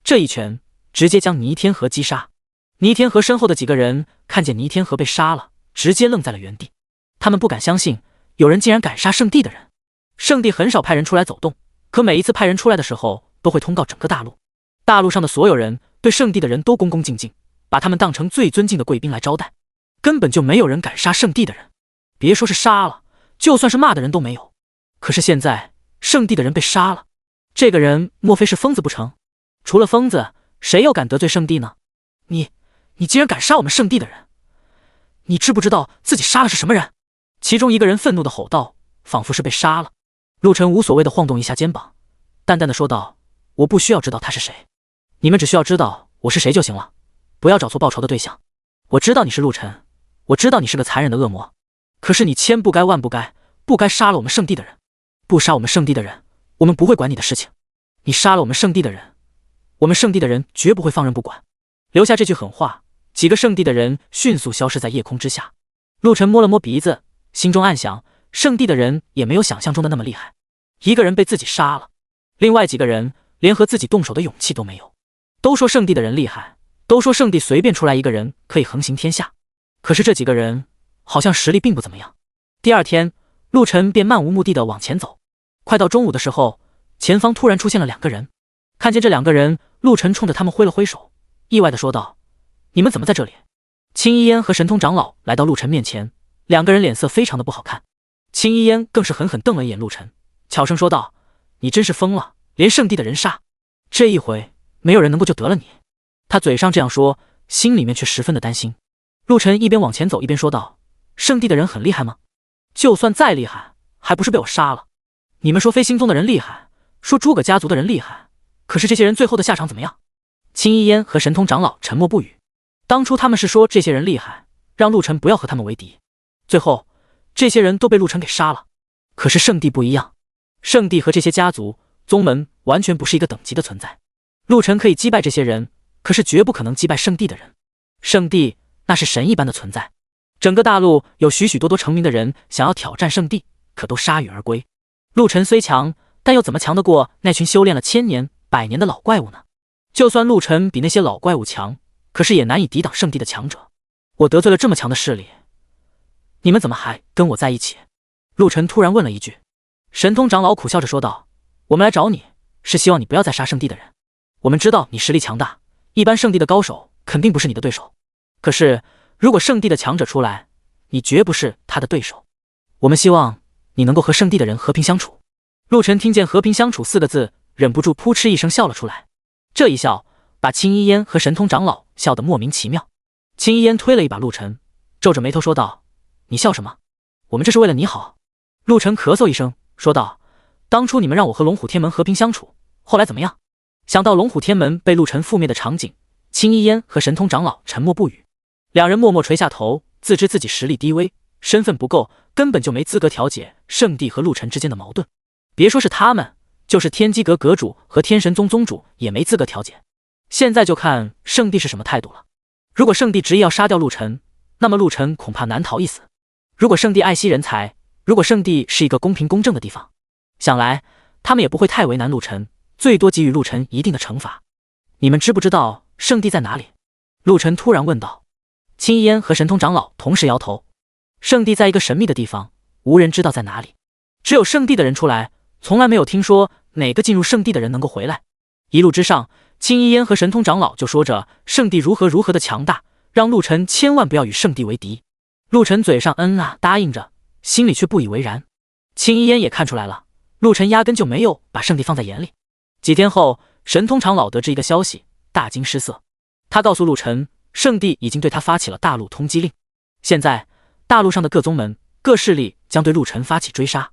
这一拳直接将倪天河击杀。倪天河身后的几个人看见倪天河被杀了，直接愣在了原地。他们不敢相信有人竟然敢杀圣地的人。圣地很少派人出来走动，可每一次派人出来的时候都会通告整个大陆。大陆上的所有人对圣地的人都恭恭敬敬，把他们当成最尊敬的贵宾来招待，根本就没有人敢杀圣地的人。别说是杀了，就算是骂的人都没有。可是现在圣地的人被杀了，这个人莫非是疯子不成？除了疯子，谁又敢得罪圣地呢？你竟然敢杀我们圣地的人，你知不知道自己杀的是什么人？其中一个人愤怒地吼道，仿佛是被杀了。陆晨无所谓地晃动一下肩膀，淡淡地说道，我不需要知道他是谁，你们只需要知道我是谁就行了，不要找错报仇的对象。我知道你是陆晨，我知道你是个残忍的恶魔，可是你千不该万不该，不该杀了我们圣地的人。不杀我们圣地的人，我们不会管你的事情。你杀了我们圣地的人，我们圣地的人绝不会放任不管。留下这句狠话，几个圣地的人迅速消失在夜空之下。陆晨摸了摸鼻子，心中暗想，圣地的人也没有想象中的那么厉害，一个人被自己杀了，另外几个人连和自己动手的勇气都没有。都说圣地的人厉害，都说圣地随便出来一个人可以横行天下，可是这几个人好像实力并不怎么样。第二天，陆晨便漫无目的地往前走，快到中午的时候，前方突然出现了2个人。看见这2个人，陆晨冲着他们挥了挥手，意外地说道，你们怎么在这里？青衣烟和神通长老来到陆晨面前，2个人脸色非常的不好看。青衣烟更是狠狠瞪了一眼陆晨，悄声说道，你真是疯了，连圣地的人杀，这一回没有人能够救得了你。他嘴上这样说，心里面却十分的担心。陆晨一边往前走一边说道，圣地的人很厉害吗？就算再厉害，还不是被我杀了？你们说飞星宗的人厉害，说诸葛家族的人厉害，可是这些人最后的下场怎么样？青衣烟和神通长老沉默不语。当初他们是说这些人厉害，让陆晨不要和他们为敌，最后这些人都被陆晨给杀了。可是圣地不一样，圣地和这些家族宗门完全不是一个等级的存在。陆晨可以击败这些人，可是绝不可能击败圣地的人。圣地那是神一般的存在，整个大陆有许许多多成名的人想要挑战圣地，可都铩羽而归。陆晨虽强，但又怎么强得过那群修炼了1000年、100年的老怪物呢？就算陆晨比那些老怪物强，可是也难以抵挡圣地的强者。我得罪了这么强的势力，你们怎么还跟我在一起？陆晨突然问了一句。神通长老苦笑着说道，我们来找你，是希望你不要再杀圣地的人。我们知道你实力强大，一般圣地的高手肯定不是你的对手，可是如果圣地的强者出来，你绝不是他的对手。我们希望你能够和圣地的人和平相处。陆晨听见和平相处4个字，忍不住扑哧一声笑了出来。这一笑把青衣烟和神通长老笑得莫名其妙。青衣烟推了一把陆晨，皱着眉头说道，你笑什么？我们这是为了你好。陆晨咳嗽一声说道，当初你们让我和龙虎天门和平相处，后来怎么样？想到龙虎天门被陆晨覆灭的场景，青衣烟和神通长老沉默不语。2人默默垂下头，自知自己实力低微，身份不够，根本就没资格调解圣地和陆晨之间的矛盾。别说是他们，就是天机阁阁主和天神宗宗主也没资格调解。现在就看圣地是什么态度了。如果圣地执意要杀掉陆晨，那么陆晨恐怕难逃一死。如果圣地爱惜人才，如果圣地是一个公平公正的地方，想来他们也不会太为难陆晨，最多给予陆晨一定的惩罚。你们知不知道圣地在哪里？陆晨突然问道。青衣烟和神通长老同时摇头。圣地在一个神秘的地方，无人知道在哪里，只有圣地的人出来，从来没有听说哪个进入圣地的人能够回来。一路之上，青衣烟和神通长老就说着圣地如何如何的强大，让陆晨千万不要与圣地为敌。陆晨嘴上答应着，心里却不以为然。青衣烟也看出来了，陆晨压根就没有把圣地放在眼里。几天后，神通长老得知一个消息，大惊失色。他告诉陆晨，圣地已经对他发起了大陆通缉令，现在大陆上的各宗门、各势力将对陆晨发起追杀。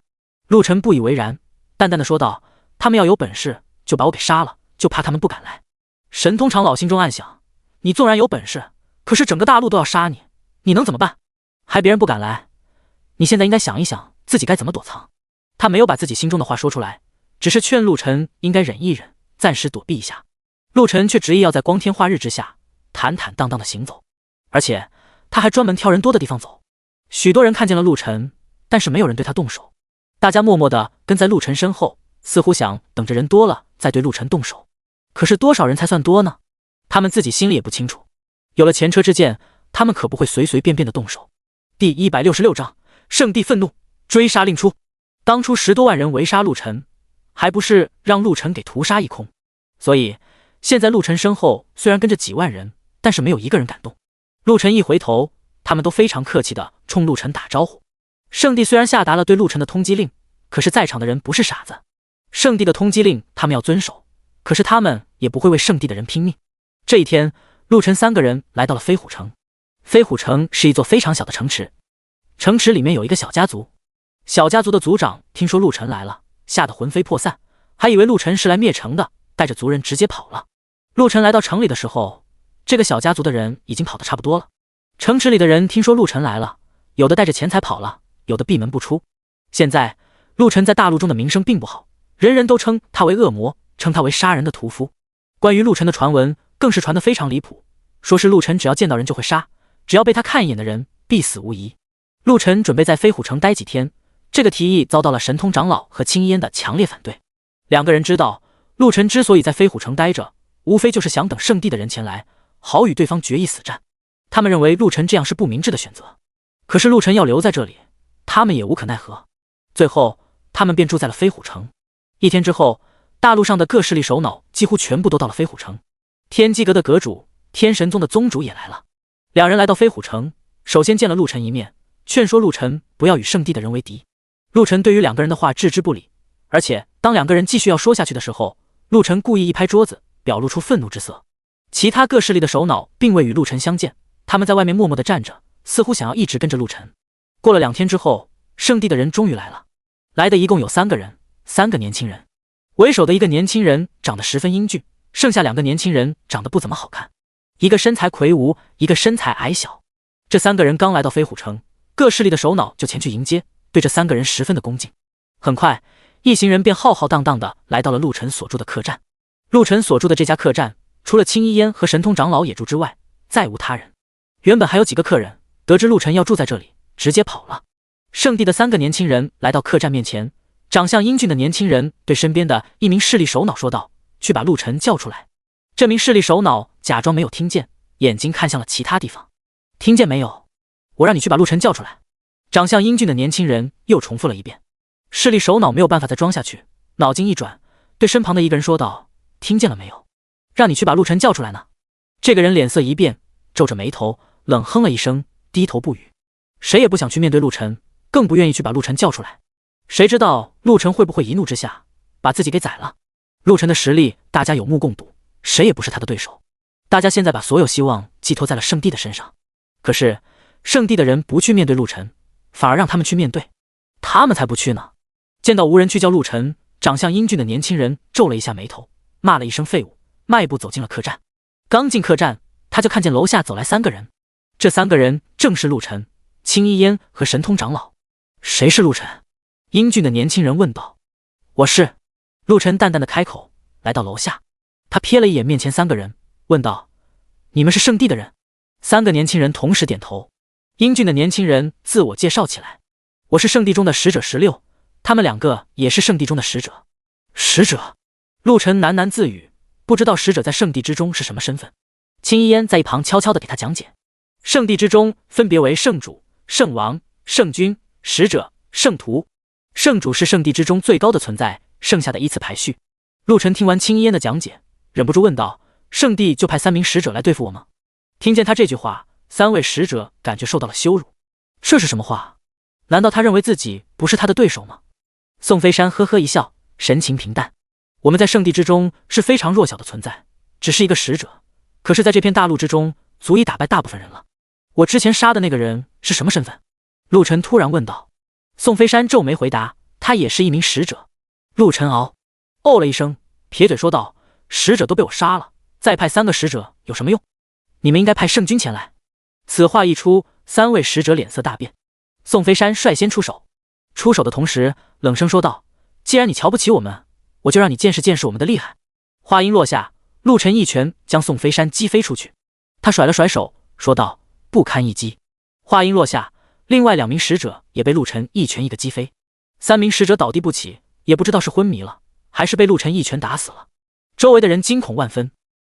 陆晨不以为然，淡淡的说道，他们要有本事就把我给杀了，就怕他们不敢来。神通长老心中暗想，你纵然有本事，可是整个大陆都要杀你，你能怎么办？还别人不敢来，你现在应该想一想自己该怎么躲藏。他没有把自己心中的话说出来，只是劝陆晨应该忍一忍，暂时躲避一下。陆晨却执意要在光天化日之下坦坦荡荡的行走，而且他还专门挑人多的地方走。许多人看见了陆晨，但是没有人对他动手，大家默默地跟在陆晨身后，似乎想等着人多了再对陆晨动手。可是多少人才算多呢？他们自己心里也不清楚。有了前车之鉴，他们可不会随随便便的动手。第166章，圣地愤怒，追杀令出。当初10多万人围杀陆晨，还不是让陆晨给屠杀一空？所以现在陆晨身后虽然跟着几万人，但是没有一个人敢动。陆晨一回头，他们都非常客气地冲陆晨打招呼。圣帝虽然下达了对陆晨的通缉令，可是在场的人不是傻子，圣帝的通缉令他们要遵守，可是他们也不会为圣帝的人拼命。这一天，陆晨3个人来到了飞虎城。飞虎城是一座非常小的城池，城池里面有一个小家族。小家族的族长听说陆晨来了，吓得魂飞魄散，还以为陆晨是来灭城的，带着族人直接跑了。陆晨来到城里的时候，这个小家族的人已经跑得差不多了。城池里的人听说陆晨来了，有的带着钱财跑了，有的闭门不出。现在陆晨在大陆中的名声并不好，人人都称他为恶魔，称他为杀人的屠夫。关于陆晨的传闻更是传得非常离谱，说是陆晨只要见到人就会杀，只要被他看一眼的人必死无疑。陆晨准备在飞虎城待几天，这个提议遭到了神通长老和青衣烟的强烈反对。2个人知道陆晨之所以在飞虎城待着，无非就是想等圣地的人前来，好与对方决一死战。他们认为陆晨这样是不明智的选择，可是陆晨要留在这里，他们也无可奈何。最后他们便住在了飞虎城。1天之后，大陆上的各势力首脑几乎全部都到了飞虎城。天机阁的阁主、天神宗的宗主也来了。2人来到飞虎城，首先见了陆晨一面，劝说陆晨不要与圣地的人为敌。陆晨对于2个人的话置之不理，而且当2个人继续要说下去的时候，陆晨故意一拍桌子，表露出愤怒之色。其他各势力的首脑并未与陆晨相见，他们在外面默默地站着，似乎想要一直跟着陆晨。过了2天之后，圣地的人终于来了。来的一共有3个人，3个年轻人。为首的一个年轻人长得十分英俊，剩下2个年轻人长得不怎么好看，一个身材魁梧，一个身材矮小。这3个人刚来到飞虎城，各势力的首脑就前去迎接，对这3个人十分的恭敬。很快，一行人便浩浩荡荡地来到了陆晨所住的客栈。陆晨所住的这家客栈，除了青衣烟和神通长老也住之外，再无他人。原本还有几个客人，得知陆晨要住在这里，直接跑了。圣地的3个年轻人来到客栈面前，长相英俊的年轻人对身边的一名势力首脑说道：“去把陆晨叫出来。”这名势力首脑假装没有听见，眼睛看向了其他地方。“听见没有？我让你去把陆晨叫出来。”长相英俊的年轻人又重复了一遍。势力首脑没有办法再装下去，脑筋一转，对身旁的一个人说道：“听见了没有？让你去把陆晨叫出来呢。”这个人脸色一变，皱着眉头，冷哼了一声，低头不语。谁也不想去面对陆晨，更不愿意去把陆晨叫出来。谁知道陆晨会不会一怒之下把自己给宰了？陆晨的实力大家有目共睹，谁也不是他的对手。大家现在把所有希望寄托在了圣地的身上，可是圣地的人不去面对陆晨，反而让他们去面对，他们才不去呢。见到无人去叫陆晨，长相英俊的年轻人皱了一下眉头，骂了一声废物，迈步走进了客栈。刚进客栈，他就看见楼下走来3个人，这3个人正是陆晨、青衣烟和神通长老。谁是陆晨？英俊的年轻人问道。我是。陆晨淡淡的开口。来到楼下，他瞥了一眼面前3个人，问道：你们是圣地的人？3个年轻人同时点头。英俊的年轻人自我介绍起来：我是圣地中的使者16，他们2个也是圣地中的使者。使者？陆晨喃喃自语，不知道使者在圣地之中是什么身份。青衣烟在一旁悄悄地给他讲解：圣地之中分别为圣主、圣王、圣君、使者、圣徒。圣主是圣地之中最高的存在，剩下的依次排序。陆晨听完青衣烟的讲解，忍不住问道：圣地就派3名使者来对付我吗？听见他这句话，3位使者感觉受到了羞辱。这是什么话？难道他认为自己不是他的对手吗？宋飞山呵呵一笑，神情平淡。我们在圣地之中是非常弱小的存在，只是一个使者，可是在这片大陆之中足以打败大部分人了。我之前杀的那个人是什么身份？陆晨突然问道。宋飞山皱眉回答：他也是一名使者。陆晨哦了一声，撇嘴说道：使者都被我杀了，再派3个使者有什么用？你们应该派圣君前来。此话一出，3位使者脸色大变。宋飞山率先出手，出手的同时冷声说道：既然你瞧不起我们，我就让你见识见识我们的厉害。话音落下，陆晨一拳将宋飞山击飞出去。他甩了甩手说道：不堪一击。话音落下，另外2名使者也被陆晨一拳一个击飞，3名使者倒地不起，也不知道是昏迷了还是被陆晨一拳打死了。周围的人惊恐万分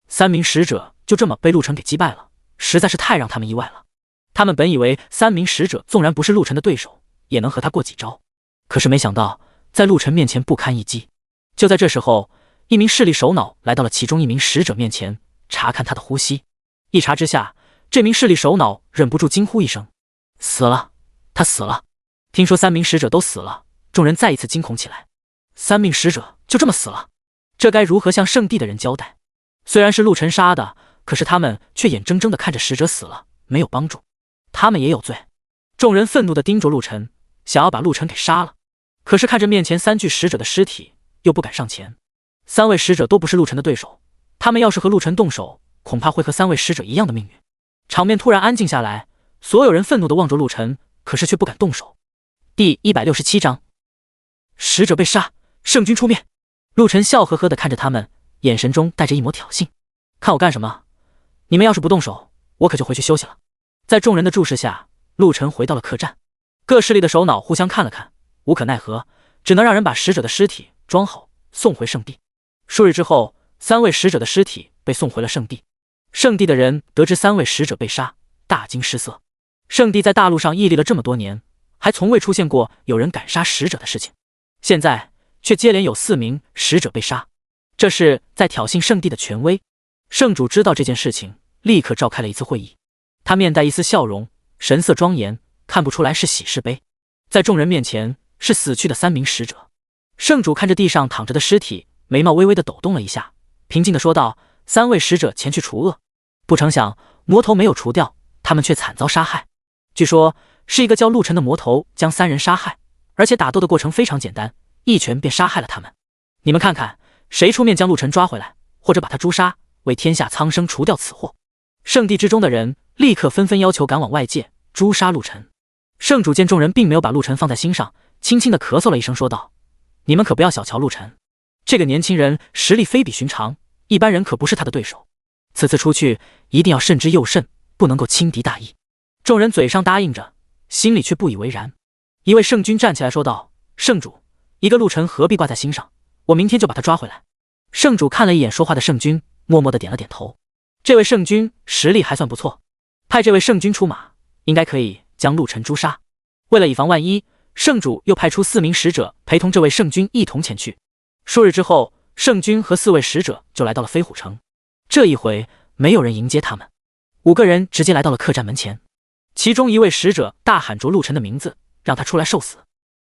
，3名使者就这么被陆晨给击败了，实在是太让他们意外了。他们本以为3名使者纵然不是陆晨的对手，也能和他过几招，可是没想到在陆晨面前不堪一击。就在这时候，一名势力首脑来到了其中一名使者面前，查看他的呼吸。一查之下，这名势力首脑忍不住惊呼一声：“死了！他死了！”听说3名使者都死了，众人再一次惊恐起来。3名使者就这么死了，这该如何向圣地的人交代？虽然是陆晨杀的，可是他们却眼睁睁地看着使者死了，没有帮助，他们也有罪。众人愤怒地盯着陆晨，想要把陆晨给杀了，可是看着面前3具使者的尸体，又不敢上前。3位使者都不是陆晨的对手，他们要是和陆晨动手，恐怕会和3位使者一样的命运。场面突然安静下来，所有人愤怒地望着陆晨，可是却不敢动手。第167章，使者被杀，圣军出面。陆晨笑呵呵地看着他们，眼神中带着一抹挑衅：“看我干什么？你们要是不动手，我可就回去休息了。”在众人的注视下，陆晨回到了客栈。各势力的首脑互相看了看，无可奈何，只能让人把使者的尸体装好，送回圣地。数日之后，3位使者的尸体被送回了圣地。圣地的人得知3位使者被杀，大惊失色。圣地在大陆上屹立了这么多年，还从未出现过有人敢杀使者的事情，现在却接连有4名使者被杀，这是在挑衅圣地的权威。圣主知道这件事情，立刻召开了一次会议。他面带一丝笑容，神色庄严，看不出来是喜是悲。在众人面前是死去的3名使者。圣主看着地上躺着的尸体，眉毛微微的抖动了一下，平静地说道：“3位使者前去除恶，不成想魔头没有除掉，他们却惨遭杀害。据说是一个叫陆晨的魔头将3人杀害，而且打斗的过程非常简单，一拳便杀害了他们。你们看看，谁出面将陆晨抓回来，或者把他诛杀，为天下苍生除掉此祸。”圣地之中的人立刻纷纷要求赶往外界诛杀陆晨。圣主见众人并没有把陆晨放在心上，轻轻地咳嗽了一声，说道：“你们可不要小瞧陆晨，这个年轻人实力非比寻常，一般人可不是他的对手。此次出去一定要慎之又慎，不能够轻敌大意。”众人嘴上答应着，心里却不以为然。一位圣君站起来说道：“圣主，一个陆晨何必挂在心上，我明天就把他抓回来。”圣主看了一眼说话的圣君，默默地点了点头。这位圣君实力还算不错，派这位圣君出马，应该可以将陆晨诛杀。为了以防万一，圣主又派出4名使者陪同这位圣君一同前去。数日之后，圣君和4位使者就来到了飞虎城。这一回没有人迎接他们，5个人直接来到了客栈门前。其中一位使者大喊着陆晨的名字，让他出来受死。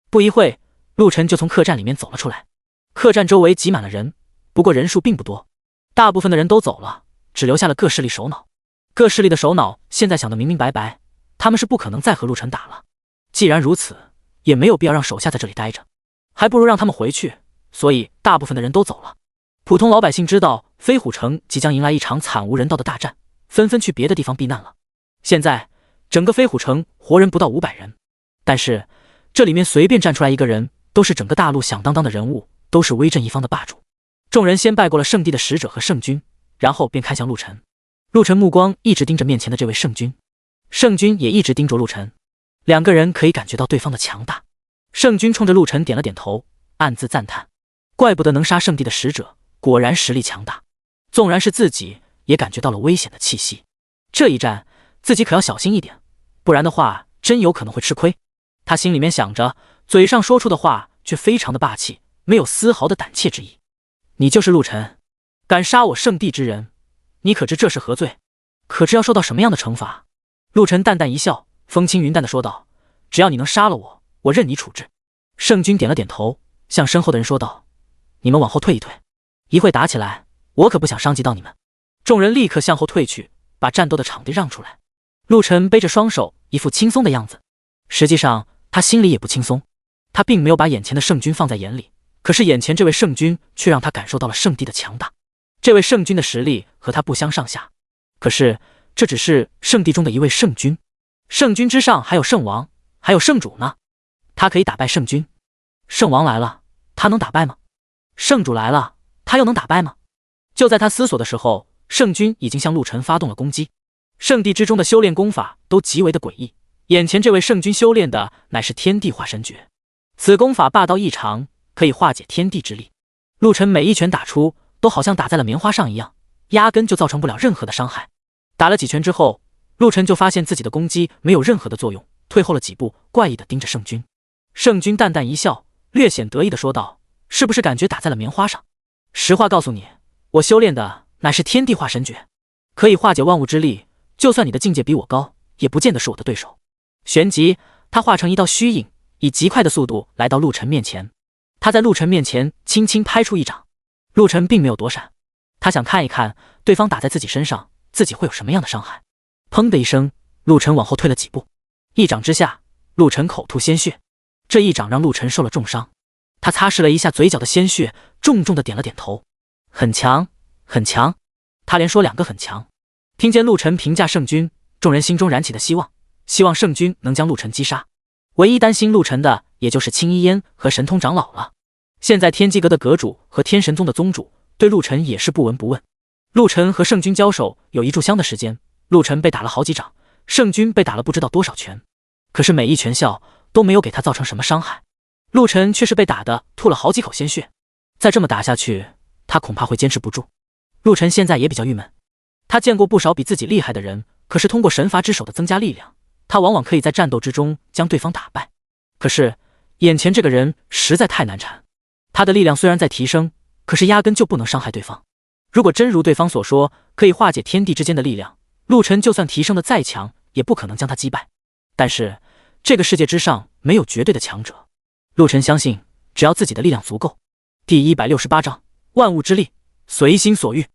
不一会，陆晨就从客栈里面走了出来。客栈周围挤满了人，不过人数并不多，大部分的人都走了，只留下了各势力首脑。各势力的首脑现在想得明明白白，他们是不可能再和陆晨打了。既然如此，也没有必要让手下在这里待着，还不如让他们回去。所以大部分的人都走了。普通老百姓知道飞虎城即将迎来一场惨无人道的大战，纷纷去别的地方避难了。现在整个飞虎城活人不到500人，但是这里面随便站出来一个人，都是整个大陆响当当的人物，都是威震一方的霸主。众人先拜过了圣地的使者和圣君，然后便看向陆晨。陆晨目光一直盯着面前的这位圣君，圣君也一直盯着陆晨，两个人可以感觉到对方的强大。圣君冲着陆晨点了点头，暗自赞叹，怪不得能杀圣地的使者，果然实力强大。纵然是自己，也感觉到了危险的气息。这一战自己可要小心一点，不然的话真有可能会吃亏。他心里面想着，嘴上说出的话却非常的霸气，没有丝毫的胆怯之意。你就是陆晨，敢杀我圣地之人，你可知这是何罪？可知要受到什么样的惩罚？陆晨淡淡一笑，风轻云淡的说道：“只要你能杀了我，我任你处置。”圣君点了点头，向身后的人说道：“你们往后退一退，一会打起来，我可不想伤及到你们。”众人立刻向后退去，把战斗的场地让出来。陆晨背着双手，一副轻松的样子，实际上他心里也不轻松。他并没有把眼前的圣君放在眼里，可是眼前这位圣君却让他感受到了圣地的强大。这位圣君的实力和他不相上下，可是这只是圣地中的一位圣君，圣君之上还有圣王，还有圣主呢。他可以打败圣君，圣王来了，他能打败吗？圣主来了，他又能打败吗？就在他思索的时候，圣君已经向陆晨发动了攻击。圣地之中的修炼功法都极为的诡异，眼前这位圣君修炼的乃是天地化神诀，此功法霸道异常，可以化解天地之力。陆晨每一拳打出，都好像打在了棉花上一样，压根就造成不了任何的伤害。打了几拳之后，陆晨就发现自己的攻击没有任何的作用，退后了几步，怪异的盯着圣君。圣君淡淡一笑，略显得意的说道：“是不是感觉打在了棉花上？实话告诉你，我修炼的乃是天地化神诀。”可以化解万物之力，就算你的境界比我高，也不见得是我的对手。旋即，他化成一道虚影，以极快的速度来到陆晨面前。他在陆晨面前轻轻拍出一掌，陆晨并没有躲闪，他想看一看对方打在自己身上，自己会有什么样的伤害。砰的一声，陆晨往后退了几步，一掌之下，陆晨口吐鲜血。这一掌让陆晨受了重伤，他擦拭了一下嘴角的鲜血，重重的点了点头。很强，很强。他连说2个很强。听见陆晨评价圣君，众人心中燃起的希望，希望圣君能将陆晨击杀。唯一担心陆晨的，也就是青衣烟和神通长老了。现在天机阁的阁主和天神宗的宗主对陆晨也是不闻不问。陆晨和圣君交手有1炷香的时间，陆晨被打了好几掌，圣君被打了不知道多少拳，可是每一拳效都没有给他造成什么伤害。陆晨却是被打得吐了好几口鲜血，再这么打下去，他恐怕会坚持不住。陆晨现在也比较郁闷，他见过不少比自己厉害的人，可是通过神罚之手的增加力量，他往往可以在战斗之中将对方打败。可是眼前这个人实在太难缠，他的力量虽然在提升，可是压根就不能伤害对方。如果真如对方所说，可以化解天地之间的力量，陆晨就算提升的再强，也不可能将他击败。但是这个世界之上没有绝对的强者，陆晨相信只要自己的力量足够。第168章万物之力，随心所欲。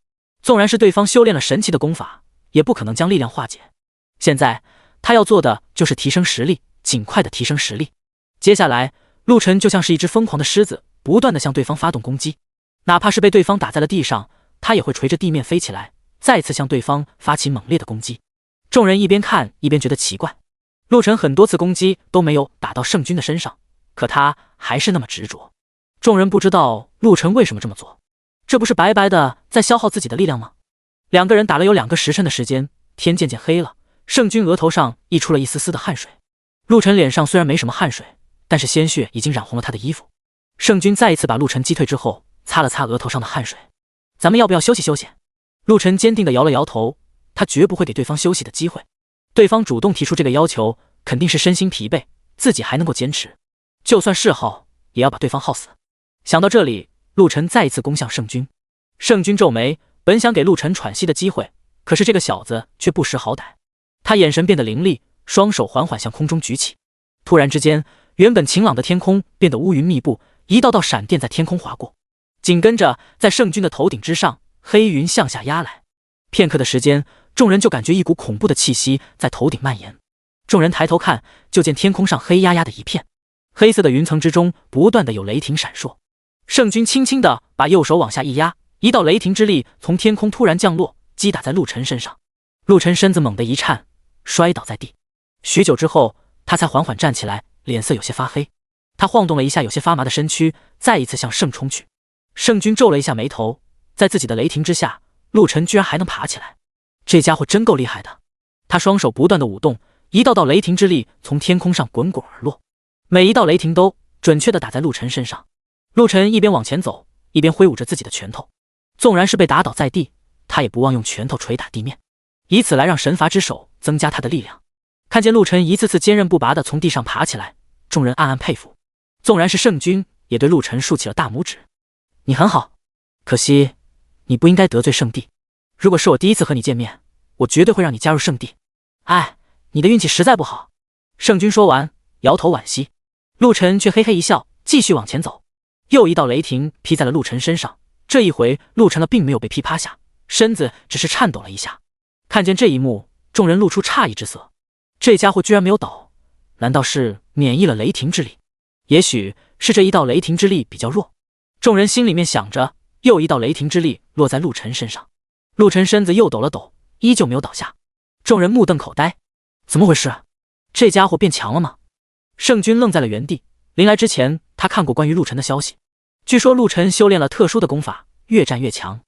纵然是对方修炼了神奇的功法，也不可能将力量化解。现在他要做的就是提升实力，尽快的提升实力。接下来陆晨就像是一只疯狂的狮子，不断的向对方发动攻击，哪怕是被对方打在了地上，他也会垂着地面飞起来，再次向对方发起猛烈的攻击。众人一边看一边觉得奇怪，陆晨很多次攻击都没有打到圣君的身上，可他还是那么执着。众人不知道陆晨为什么这么做，这不是白白的在消耗自己的力量吗？2个人打了有2个时辰的时间，天渐渐黑了，圣君额头上溢出了一丝丝的汗水。陆晨脸上虽然没什么汗水，但是鲜血已经染红了他的衣服。圣君再一次把陆晨击退之后，擦了擦额头上的汗水。咱们要不要休息休息？陆晨坚定地摇了摇头，他绝不会给对方休息的机会。对方主动提出这个要求，肯定是身心疲惫，自己还能够坚持，就算是耗，也要把对方耗死。想到这里，陆晨再一次攻向圣君。圣君皱眉，本想给陆晨喘息的机会，可是这个小子却不识好歹。他眼神变得凌厉，双手缓缓向空中举起。突然之间，原本晴朗的天空变得乌云密布，一道道闪电在天空划过。紧跟着，在圣君的头顶之上，黑云向下压来。片刻的时间，众人就感觉一股恐怖的气息在头顶蔓延。众人抬头看，就见天空上黑压压的一片，黑色的云层之中不断的有雷霆闪烁。圣君轻轻地把右手往下一压，一道雷霆之力从天空突然降落，击打在陆晨身上。陆晨身子猛地一颤，摔倒在地。许久之后，他才缓缓站起来，脸色有些发黑。他晃动了一下有些发麻的身躯，再一次向圣冲去。圣君皱了一下眉头，在自己的雷霆之下，陆晨居然还能爬起来，这家伙真够厉害的。他双手不断的舞动，一道道雷霆之力从天空上滚滚而落，每一道雷霆都准确的打在陆晨身上。陆晨一边往前走，一边挥舞着自己的拳头，纵然是被打倒在地，他也不忘用拳头捶打地面，以此来让神罚之手增加他的力量。看见陆晨一次次坚韧不拔的从地上爬起来，众人暗暗佩服。纵然是圣君，也对陆晨竖起了大拇指。你很好，可惜你不应该得罪圣地。如果是我第一次和你见面，我绝对会让你加入圣地。哎，你的运气实在不好。圣君说完，摇头惋惜。陆晨却嘿嘿一笑，继续往前走。又一道雷霆劈在了陆晨身上，这一回陆晨并没有被劈趴下，身子只是颤抖了一下。看见这一幕，众人露出诧异之色。这家伙居然没有倒，难道是免疫了雷霆之力？也许是这一道雷霆之力比较弱。众人心里面想着，又一道雷霆之力落在陆晨身上。陆晨身子又抖了抖，依旧没有倒下。众人目瞪口呆，怎么回事？这家伙变强了吗？圣君愣在了原地。临来之前，他看过关于陆晨的消息，据说陆晨修炼了特殊的功法，越战越强。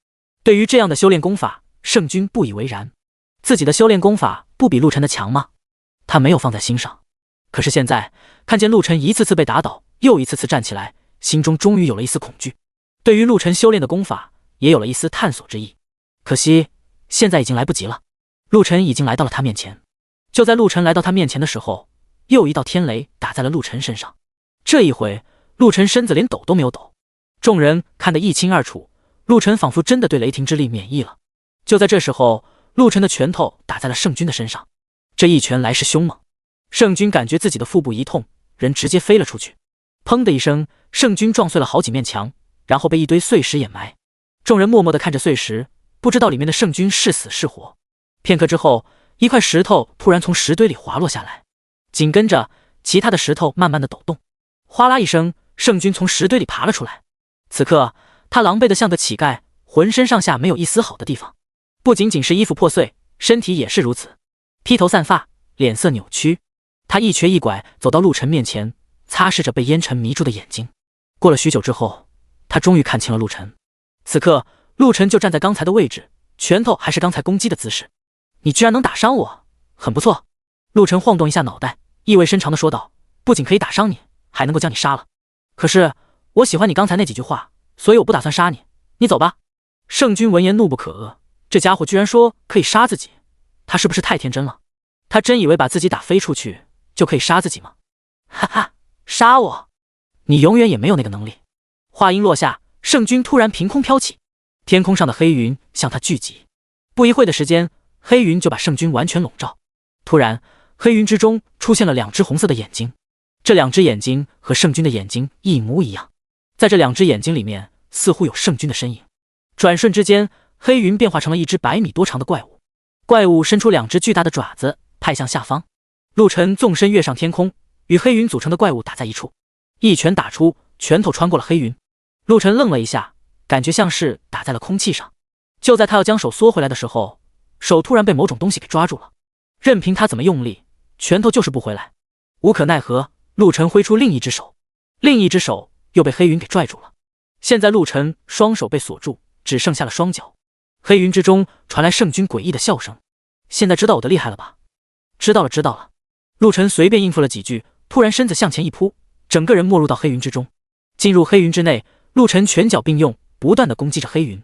对于这样的修炼功法，圣君不以为然。自己的修炼功法不比陆晨的强吗？他没有放在心上。可是现在看见陆晨一次次被打倒，又一次次站起来，心中终于有了一丝恐惧。对于陆晨修炼的功法，也有了一丝探索之意。可惜现在已经来不及了。陆晨已经来到了他面前。就在陆晨来到他面前的时候，又一道天雷打在了陆晨身上。这一回，陆晨身子连抖都没有抖。众人看得一清二楚，陆晨仿佛真的对雷霆之力免疫了。就在这时候，陆晨的拳头打在了圣君的身上，这一拳来势凶猛，圣君感觉自己的腹部一痛，人直接飞了出去。砰的一声，圣君撞碎了好几面墙，然后被一堆碎石掩埋。众人默默地看着碎石，不知道里面的圣君是死是活。片刻之后，一块石头突然从石堆里滑落下来，紧跟着其他的石头慢慢地抖动。哗啦一声，圣君从石堆里爬了出来。此刻他狼狈得像个乞丐，浑身上下没有一丝好的地方，不仅仅是衣服破碎，身体也是如此，披头散发，脸色扭曲。他一瘸一拐走到陆晨面前，擦拭着被烟尘迷住的眼睛。过了许久之后，他终于看清了陆晨。此刻陆晨就站在刚才的位置，拳头还是刚才攻击的姿势。你居然能打伤我，很不错。陆晨晃动一下脑袋，意味深长地说道，不仅可以打伤你，还能够将你杀了。可是我喜欢你刚才那几句话，所以我不打算杀你，你走吧。圣君闻言怒不可遏，这家伙居然说可以杀自己，他是不是太天真了？他真以为把自己打飞出去就可以杀自己吗？哈哈，杀我？你永远也没有那个能力。话音落下，圣君突然凭空飘起，天空上的黑云向他聚集。不一会的时间，黑云就把圣君完全笼罩。突然，黑云之中出现了两只红色的眼睛，这两只眼睛和圣君的眼睛一模一样，在这两只眼睛里面似乎有圣君的身影。转瞬之间，黑云变化成了一只100米多长的怪物，怪物伸出两只巨大的爪子派向下方。陆晨纵身跃上天空，与黑云组成的怪物打在一处，一拳打出，拳头穿过了黑云。陆晨愣了一下，感觉像是打在了空气上。就在他要将手缩回来的时候，手突然被某种东西给抓住了，任凭他怎么用力，拳头就是不回来。无可奈何，陆晨挥出另一只手，另一只手又被黑云给拽住了。现在陆晨双手被锁住，只剩下了双脚。黑云之中传来圣君诡异的笑声，现在知道我的厉害了吧？知道了知道了。陆晨随便应付了几句，突然身子向前一扑，整个人没入到黑云之中。进入黑云之内，陆晨拳脚并用，不断地攻击着黑云。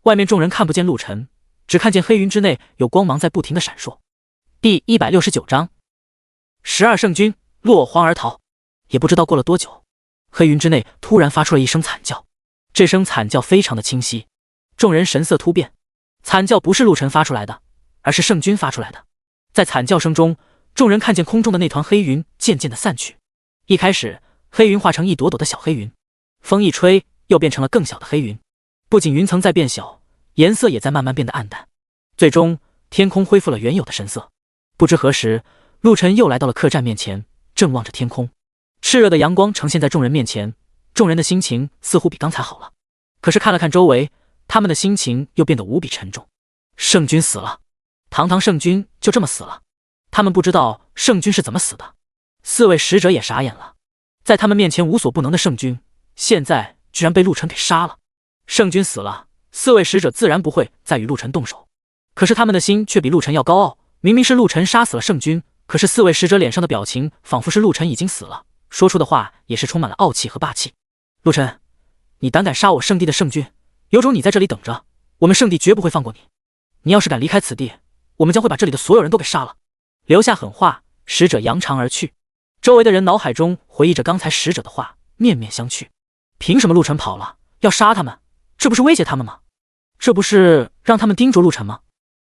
外面众人看不见陆晨，只看见黑云之内有光芒在不停地闪烁。第169章12圣君落荒而逃。也不知道过了多久，黑云之内突然发出了一声惨叫，这声惨叫非常的清晰，众人神色突变。惨叫不是陆晨发出来的，而是圣君发出来的。在惨叫声中，众人看见空中的那团黑云渐渐的散去。一开始，黑云化成一朵朵的小黑云，风一吹，又变成了更小的黑云。不仅云层在变小，颜色也在慢慢变得暗淡。最终，天空恢复了原有的神色。不知何时，陆晨又来到了客栈面前，正望着天空。炽热的阳光呈现在众人面前，众人的心情似乎比刚才好了。可是看了看周围，他们的心情又变得无比沉重。圣君死了，堂堂圣君就这么死了。他们不知道圣君是怎么死的。4位使者也傻眼了，在他们面前无所不能的圣君，现在居然被陆晨给杀了。圣君死了，4位使者自然不会再与陆晨动手，可是他们的心却比陆晨要高傲。明明是陆晨杀死了圣君，可是4位使者脸上的表情仿佛是陆晨已经死了，说出的话也是充满了傲气和霸气。陆晨，你胆敢杀我圣地的圣君，有种你在这里等着，我们圣地绝不会放过你。你要是敢离开此地，我们将会把这里的所有人都给杀了。留下狠话，使者扬长而去。周围的人脑海中回忆着刚才使者的话，面面相觑。凭什么陆晨跑了，要杀他们？这不是威胁他们吗？这不是让他们盯着陆晨吗？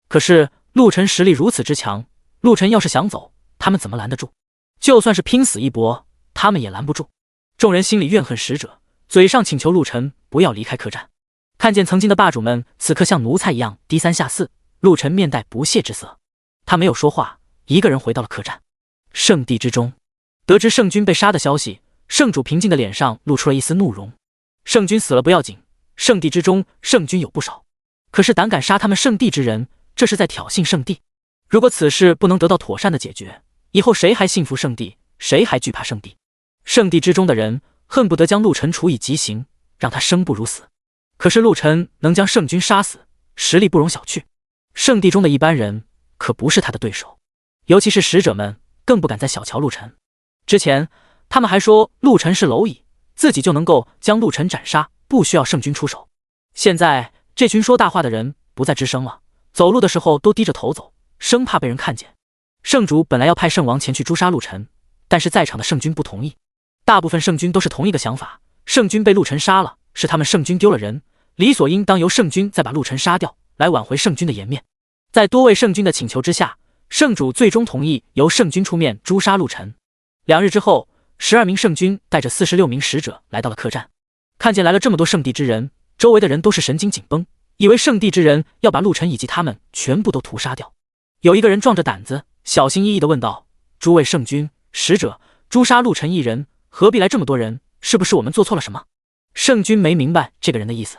可是陆晨实力如此之强，陆晨要是想走，他们怎么拦得住？就算是拼死一搏，他们也拦不住。众人心里怨恨使者，嘴上请求陆晨不要离开客栈。看见曾经的霸主们此刻像奴才一样低三下四，陆晨面带不屑之色。他没有说话，一个人回到了客栈。圣地之中，得知圣君被杀的消息，圣主平静的脸上露出了一丝怒容。圣君死了不要紧，圣地之中圣君有不少，可是胆敢杀他们圣地之人，这是在挑衅圣地。如果此事不能得到妥善的解决，以后谁还信服圣地，谁还惧怕圣地？圣地之中的人恨不得将陆晨处以极刑，让他生不如死。可是陆晨能将圣君杀死，实力不容小觑。圣地中的一般人可不是他的对手，尤其是使者们更不敢再小瞧陆晨。之前他们还说陆晨是蝼蚁，自己就能够将陆晨斩杀，不需要圣君出手。现在这群说大话的人不再吱声了，走路的时候都低着头走，生怕被人看见。圣主本来要派圣王前去诛杀陆晨，但是在场的圣君不同意。大部分圣君都是同一个想法，圣君被陆晨杀了，是他们圣君丢了人，理所应当由圣君再把陆晨杀掉，来挽回圣君的颜面。在多位圣君的请求之下，圣主最终同意由圣君出面诛杀陆沉。2日之后，12名圣君带着46名使者来到了客栈。看见来了这么多圣地之人，周围的人都是神经紧绷，以为圣地之人要把陆沉以及他们全部都屠杀掉。有一个人壮着胆子，小心翼翼地问道：“诸位圣君、使者，诛杀陆沉一人，何必来这么多人？是不是我们做错了什么？”圣君没明白这个人的意思，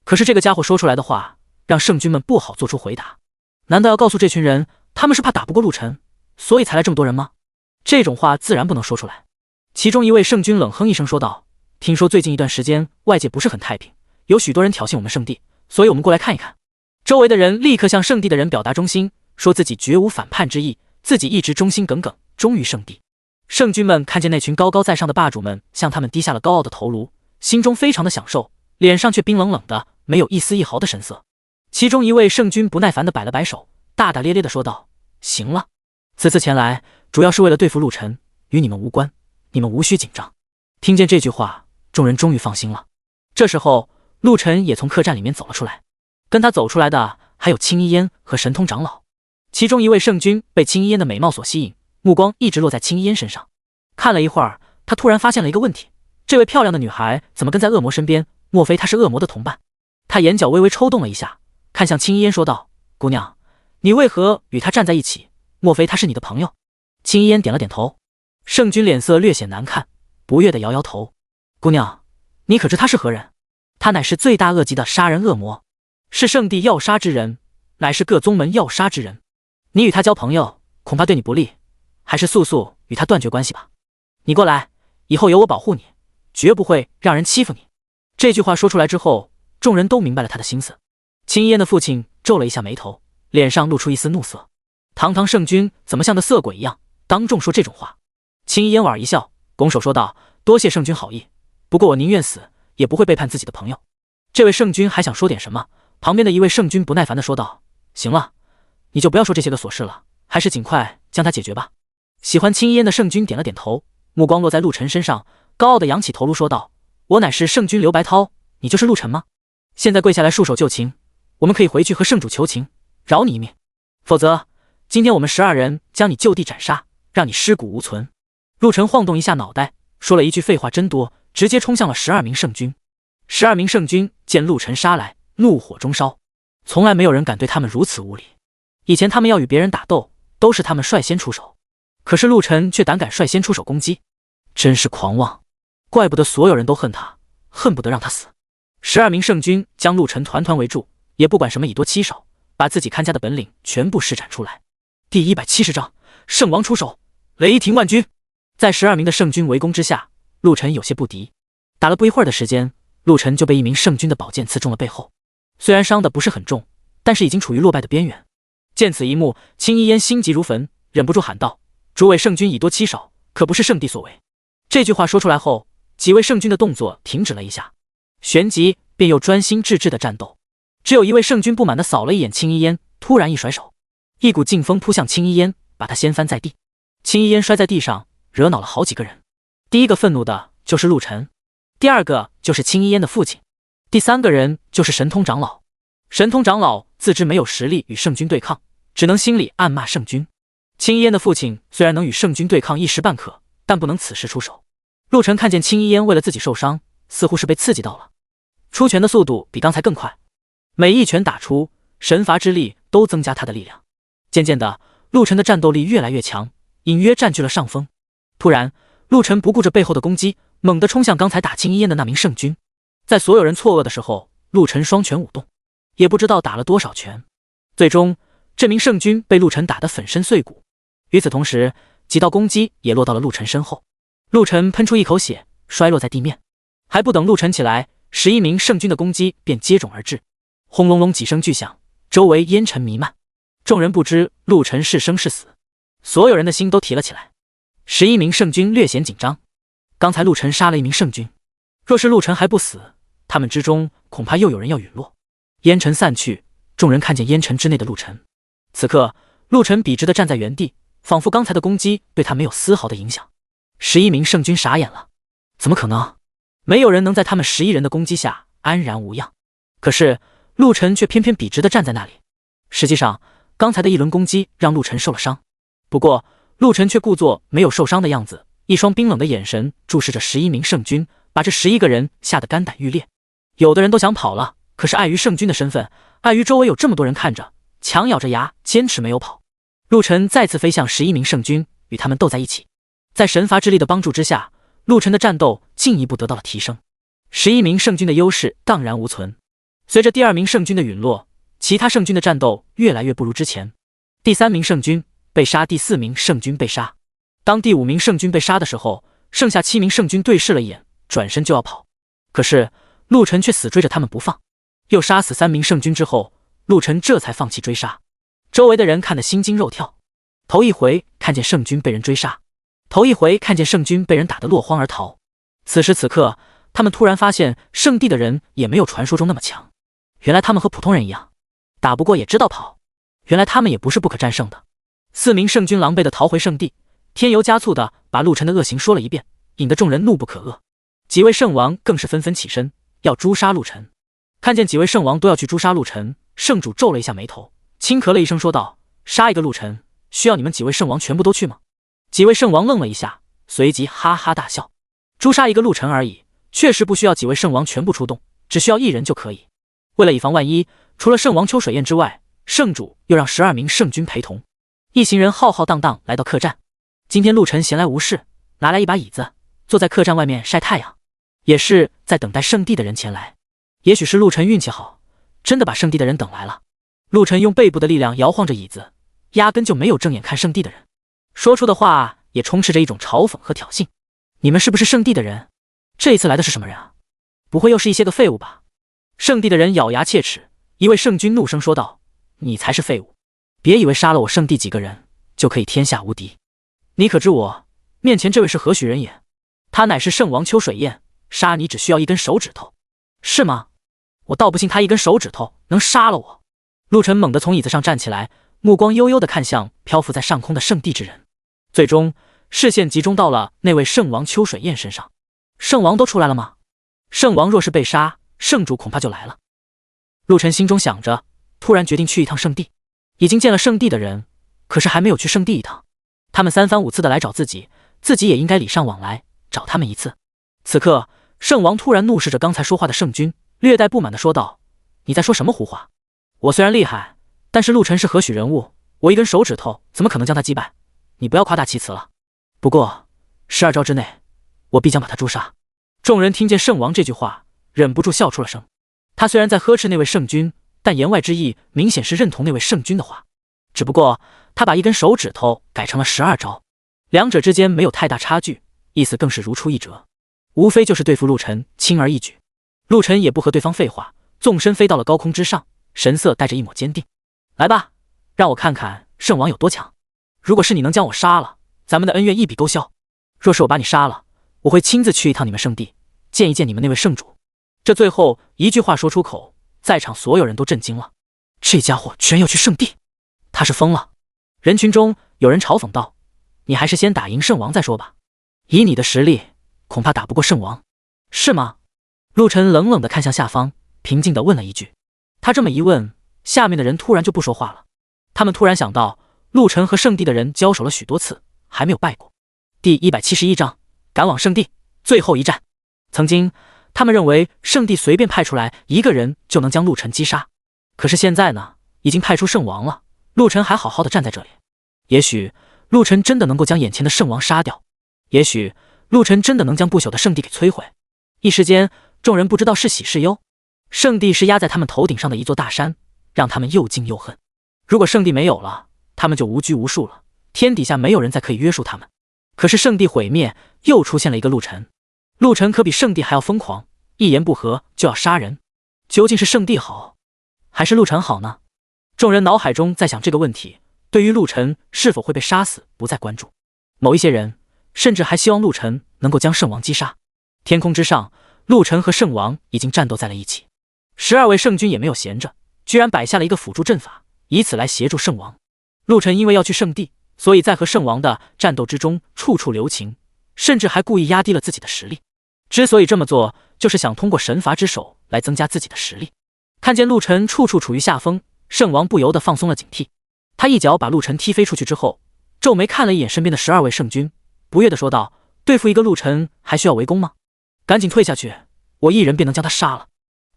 可是这个家伙说出来的话，让圣君们不好做出回答。难道要告诉这群人，他们是怕打不过陆沉，所以才来这么多人吗？这种话自然不能说出来。其中一位圣君冷哼一声说道：“听说最近一段时间外界不是很太平，有许多人挑衅我们圣地，所以我们过来看一看。”周围的人立刻向圣地的人表达忠心，说自己绝无反叛之意，自己一直忠心耿耿，忠于圣地。圣君们看见那群高高在上的霸主们向他们低下了高傲的头颅，心中非常的享受，脸上却冰冷冷的，没有一丝一毫的神色。其中一位圣君不耐烦地摆了摆手，大大咧咧地说道：“行了，此次前来主要是为了对付陆沉，与你们无关，你们无需紧张。”听见这句话，众人终于放心了。这时候，陆沉也从客栈里面走了出来，跟他走出来的还有青衣烟和神通长老。其中一位圣君被青衣烟的美貌所吸引，目光一直落在青衣烟身上。看了一会儿，他突然发现了一个问题：这位漂亮的女孩怎么跟在恶魔身边？莫非她是恶魔的同伴？他眼角微微抽动了一下，看向青衣烟说道：“姑娘，你为何与她站在一起？莫非她是你的朋友？”青衣烟点了点头。圣君脸色略显难看，不悦地摇摇头：“姑娘，你可知他是何人？他乃是罪大恶极的杀人恶魔，是圣地要杀之人，乃是各宗门要杀之人。你与他交朋友，恐怕对你不利，还是速速与他断绝关系吧。你过来，以后有我保护你，绝不会让人欺负你。”这句话说出来之后，众人都明白了他的心思。青衣烟的父亲皱了一下眉头，脸上露出一丝怒色。堂堂圣君怎么像个色鬼一样，当众说这种话？青衣烟莞尔一笑，拱手说道：“多谢圣君好意，不过我宁愿死，也不会背叛自己的朋友。”这位圣君还想说点什么，旁边的一位圣君不耐烦地说道：“行了，你就不要说这些个琐事了，还是尽快将它解决吧。”喜欢青衣烟的圣君点了点头，目光落在陆沉身上，高傲地扬起头颅说道：“我乃是圣君刘白涛，你就是陆沉吗？现在跪下来束手就擒，我们可以回去和圣主求情，饶你一命。否则，今天我们12人将你就地斩杀，让你尸骨无存。”陆沉晃动一下脑袋，说了一句：“废话真多！”直接冲向了12名圣君。12名圣君见陆沉杀来，怒火中烧，从来没有人敢对他们如此无礼。以前他们要与别人打斗，都是他们率先出手，可是陆沉却胆敢率先出手攻击，真是狂妄！怪不得所有人都恨他，恨不得让他死。12名圣君将陆沉团团围住，也不管什么以多欺少，把自己看家的本领全部施展出来。第170章，圣王出手，雷霆万钧。在12名的圣君围攻之下，陆沉有些不敌。打了不一会儿的时间，陆沉就被一名圣君的宝剑刺中了背后，虽然伤的不是很重，但是已经处于落败的边缘。见此一幕，青衣烟心急如焚，忍不住喊道：“诸位圣君以多欺少，可不是圣地所为。”这句话说出来后，几位圣君的动作停止了一下，旋即便又专心致志的战斗。只有一位圣君不满地扫了一眼青衣烟，突然一甩手，一股劲风扑向青衣烟，把他掀翻在地。青衣烟摔在地上，惹恼了好几个人。第一个愤怒的就是陆沉，第二个就是青衣烟的父亲，第三个人就是神通长老。神通长老自知没有实力与圣君对抗，只能心里暗骂圣君。青衣烟的父亲虽然能与圣君对抗一时半刻，但不能此时出手。陆沉看见青衣烟为了自己受伤，似乎是被刺激到了，出拳的速度比刚才更快，每一拳打出，神罚之力都增加他的力量。渐渐的，陆沉的战斗力越来越强，隐约占据了上风。突然，陆沉不顾着背后的攻击，猛地冲向刚才打青衣烟的那名圣君。在所有人错愕的时候，陆沉双拳舞动，也不知道打了多少拳。最终，这名圣君被陆沉打得粉身碎骨。与此同时，几道攻击也落到了陆沉身后。陆沉喷出一口血，摔落在地面。还不等陆沉起来，11名圣君的攻击便接踵而至，轰隆隆几声巨响，周围烟尘弥漫。众人不知陆沉是生是死，所有人的心都提了起来。11名圣君略显紧张，刚才陆沉杀了一名圣君，若是陆沉还不死，他们之中恐怕又有人要陨落。烟尘散去，众人看见烟尘之内的陆沉。此刻，陆沉笔直地站在原地，仿佛刚才的攻击对他没有丝毫的影响。11名圣君傻眼了，怎么可能？没有人能在他们11人的攻击下安然无恙。可是陆沉却偏偏笔直地站在那里。实际上，刚才的一轮攻击让陆晨受了伤，不过陆晨却故作没有受伤的样子，一双冰冷的眼神注视着11名圣军，把这11个人吓得肝胆欲裂。有的人都想跑了，可是碍于圣军的身份，碍于周围有这么多人看着，强咬着牙坚持没有跑。陆晨再次飞向11名圣军，与他们斗在一起。在神罚之力的帮助之下，陆晨的战斗进一步得到了提升，11名圣军的优势荡然无存。随着第2名圣军的陨落，其他圣军的战斗越来越不如之前。第3名圣军被杀，第4名圣军被杀。当第5名圣军被杀的时候，剩下7名圣军对视了一眼，转身就要跑。可是陆晨却死追着他们不放。又杀死3名圣军之后，陆晨这才放弃追杀。周围的人看得心惊肉跳，头一回看见圣军被人追杀，头一回看见圣军被人打得落荒而逃。此时此刻，他们突然发现圣地的人也没有传说中那么强。原来他们和普通人一样，打不过也知道跑。原来他们也不是不可战胜的。4名圣军狼狈地逃回圣地，添油加醋地把陆晨的恶行说了一遍，引得众人怒不可遏。几位圣王更是纷纷起身要诛杀陆晨。看见几位圣王都要去诛杀陆晨，圣主皱了一下眉头，轻咳了一声说道：“杀一个陆晨，需要你们几位圣王全部都去吗？”几位圣王愣了一下，随即哈哈大笑。诛杀一个陆晨而已，确实不需要几位圣王全部出动，只需要1人就可以。为了以防万一，除了圣王秋水宴之外，圣主又让12名圣军陪同。一行人浩浩荡荡来到客栈。今天陆晨闲来无事，拿来一把椅子，坐在客栈外面晒太阳，也是在等待圣地的人前来。也许是陆晨运气好，真的把圣地的人等来了。陆晨用背部的力量摇晃着椅子，压根就没有正眼看圣地的人，说出的话也充斥着一种嘲讽和挑衅。你们是不是圣地的人？这一次来的是什么人啊？不会又是一些个废物吧？圣地的人咬牙切齿，一位圣军怒声说道：“你才是废物！别以为杀了我圣地几个人就可以天下无敌。你可知我面前这位是何许人也？他乃是圣王秋水宴，杀你只需要1根手指头，是吗？我倒不信他1根手指头能杀了我。”陆晨猛地从椅子上站起来，目光悠悠地看向漂浮在上空的圣地之人，最终视线集中到了那位圣王秋水宴身上。圣王都出来了吗？圣王若是被杀，圣主恐怕就来了。陆晨心中想着，突然决定去一趟圣地。已经见了圣地的人，可是还没有去圣地一趟。他们3番5次的来找自己，自己也应该礼尚往来，找他们一次。此刻，圣王突然怒视着刚才说话的圣军，略带不满地说道：“你在说什么胡话？我虽然厉害，但是陆晨是何许人物？我1根手指头怎么可能将他击败？你不要夸大其词了。不过12招之内，我必将把他诛杀。”众人听见圣王这句话，忍不住笑出了声。他虽然在呵斥那位圣军，但言外之意明显是认同那位圣军的话，只不过他把1根手指头改成了12招，两者之间没有太大差距，意思更是如出一辙，无非就是对付陆晨轻而易举。陆晨也不和对方废话，纵身飞到了高空之上，神色带着一抹坚定：“来吧，让我看看圣王有多强。如果是你能将我杀了，咱们的恩怨一笔勾销；若是我把你杀了，我会亲自去一趟你们圣地，见一见你们那位圣主。”这最后一句话说出口，在场所有人都震惊了。这家伙居然要去圣地，他是疯了。人群中有人嘲讽道：“你还是先打赢圣王再说吧，以你的实力，恐怕打不过圣王，是吗？”陆晨冷冷地看向下方，平静地问了一句。他这么一问，下面的人突然就不说话了。他们突然想到，陆晨和圣地的人交手了许多次，还没有败过。第171章，赶往圣地，最后一战。曾经他们认为圣地随便派出来1个人就能将陆晨击杀，可是现在呢，已经派出圣王了，陆晨还好好的站在这里。也许陆晨真的能够将眼前的圣王杀掉，也许陆晨真的能将不朽的圣地给摧毁。一时间，众人不知道是喜是忧。圣地是压在他们头顶上的一座大山，让他们又敬又恨。如果圣地没有了，他们就无拘无束了，天底下没有人再可以约束他们。可是圣地毁灭，又出现了一个陆晨。陆晨可比圣地还要疯狂，一言不合就要杀人。究竟是圣地好，还是陆晨好呢？众人脑海中在想这个问题，对于陆晨是否会被杀死不再关注。某一些人甚至还希望陆晨能够将圣王击杀。天空之上，陆晨和圣王已经战斗在了一起。12位圣军也没有闲着，居然摆下了一个辅助阵法，以此来协助圣王。陆晨因为要去圣地，所以在和圣王的战斗之中处处留情，甚至还故意压低了自己的实力。之所以这么做，就是想通过神罚之手来增加自己的实力。看见陆晨处处处于下风，圣王不由得放松了警惕。他一脚把陆晨踢飞出去之后，皱眉看了一眼身边的12位圣军，不悦地说道：“对付一个陆晨还需要围攻吗？赶紧退下去，我一人便能将他杀了。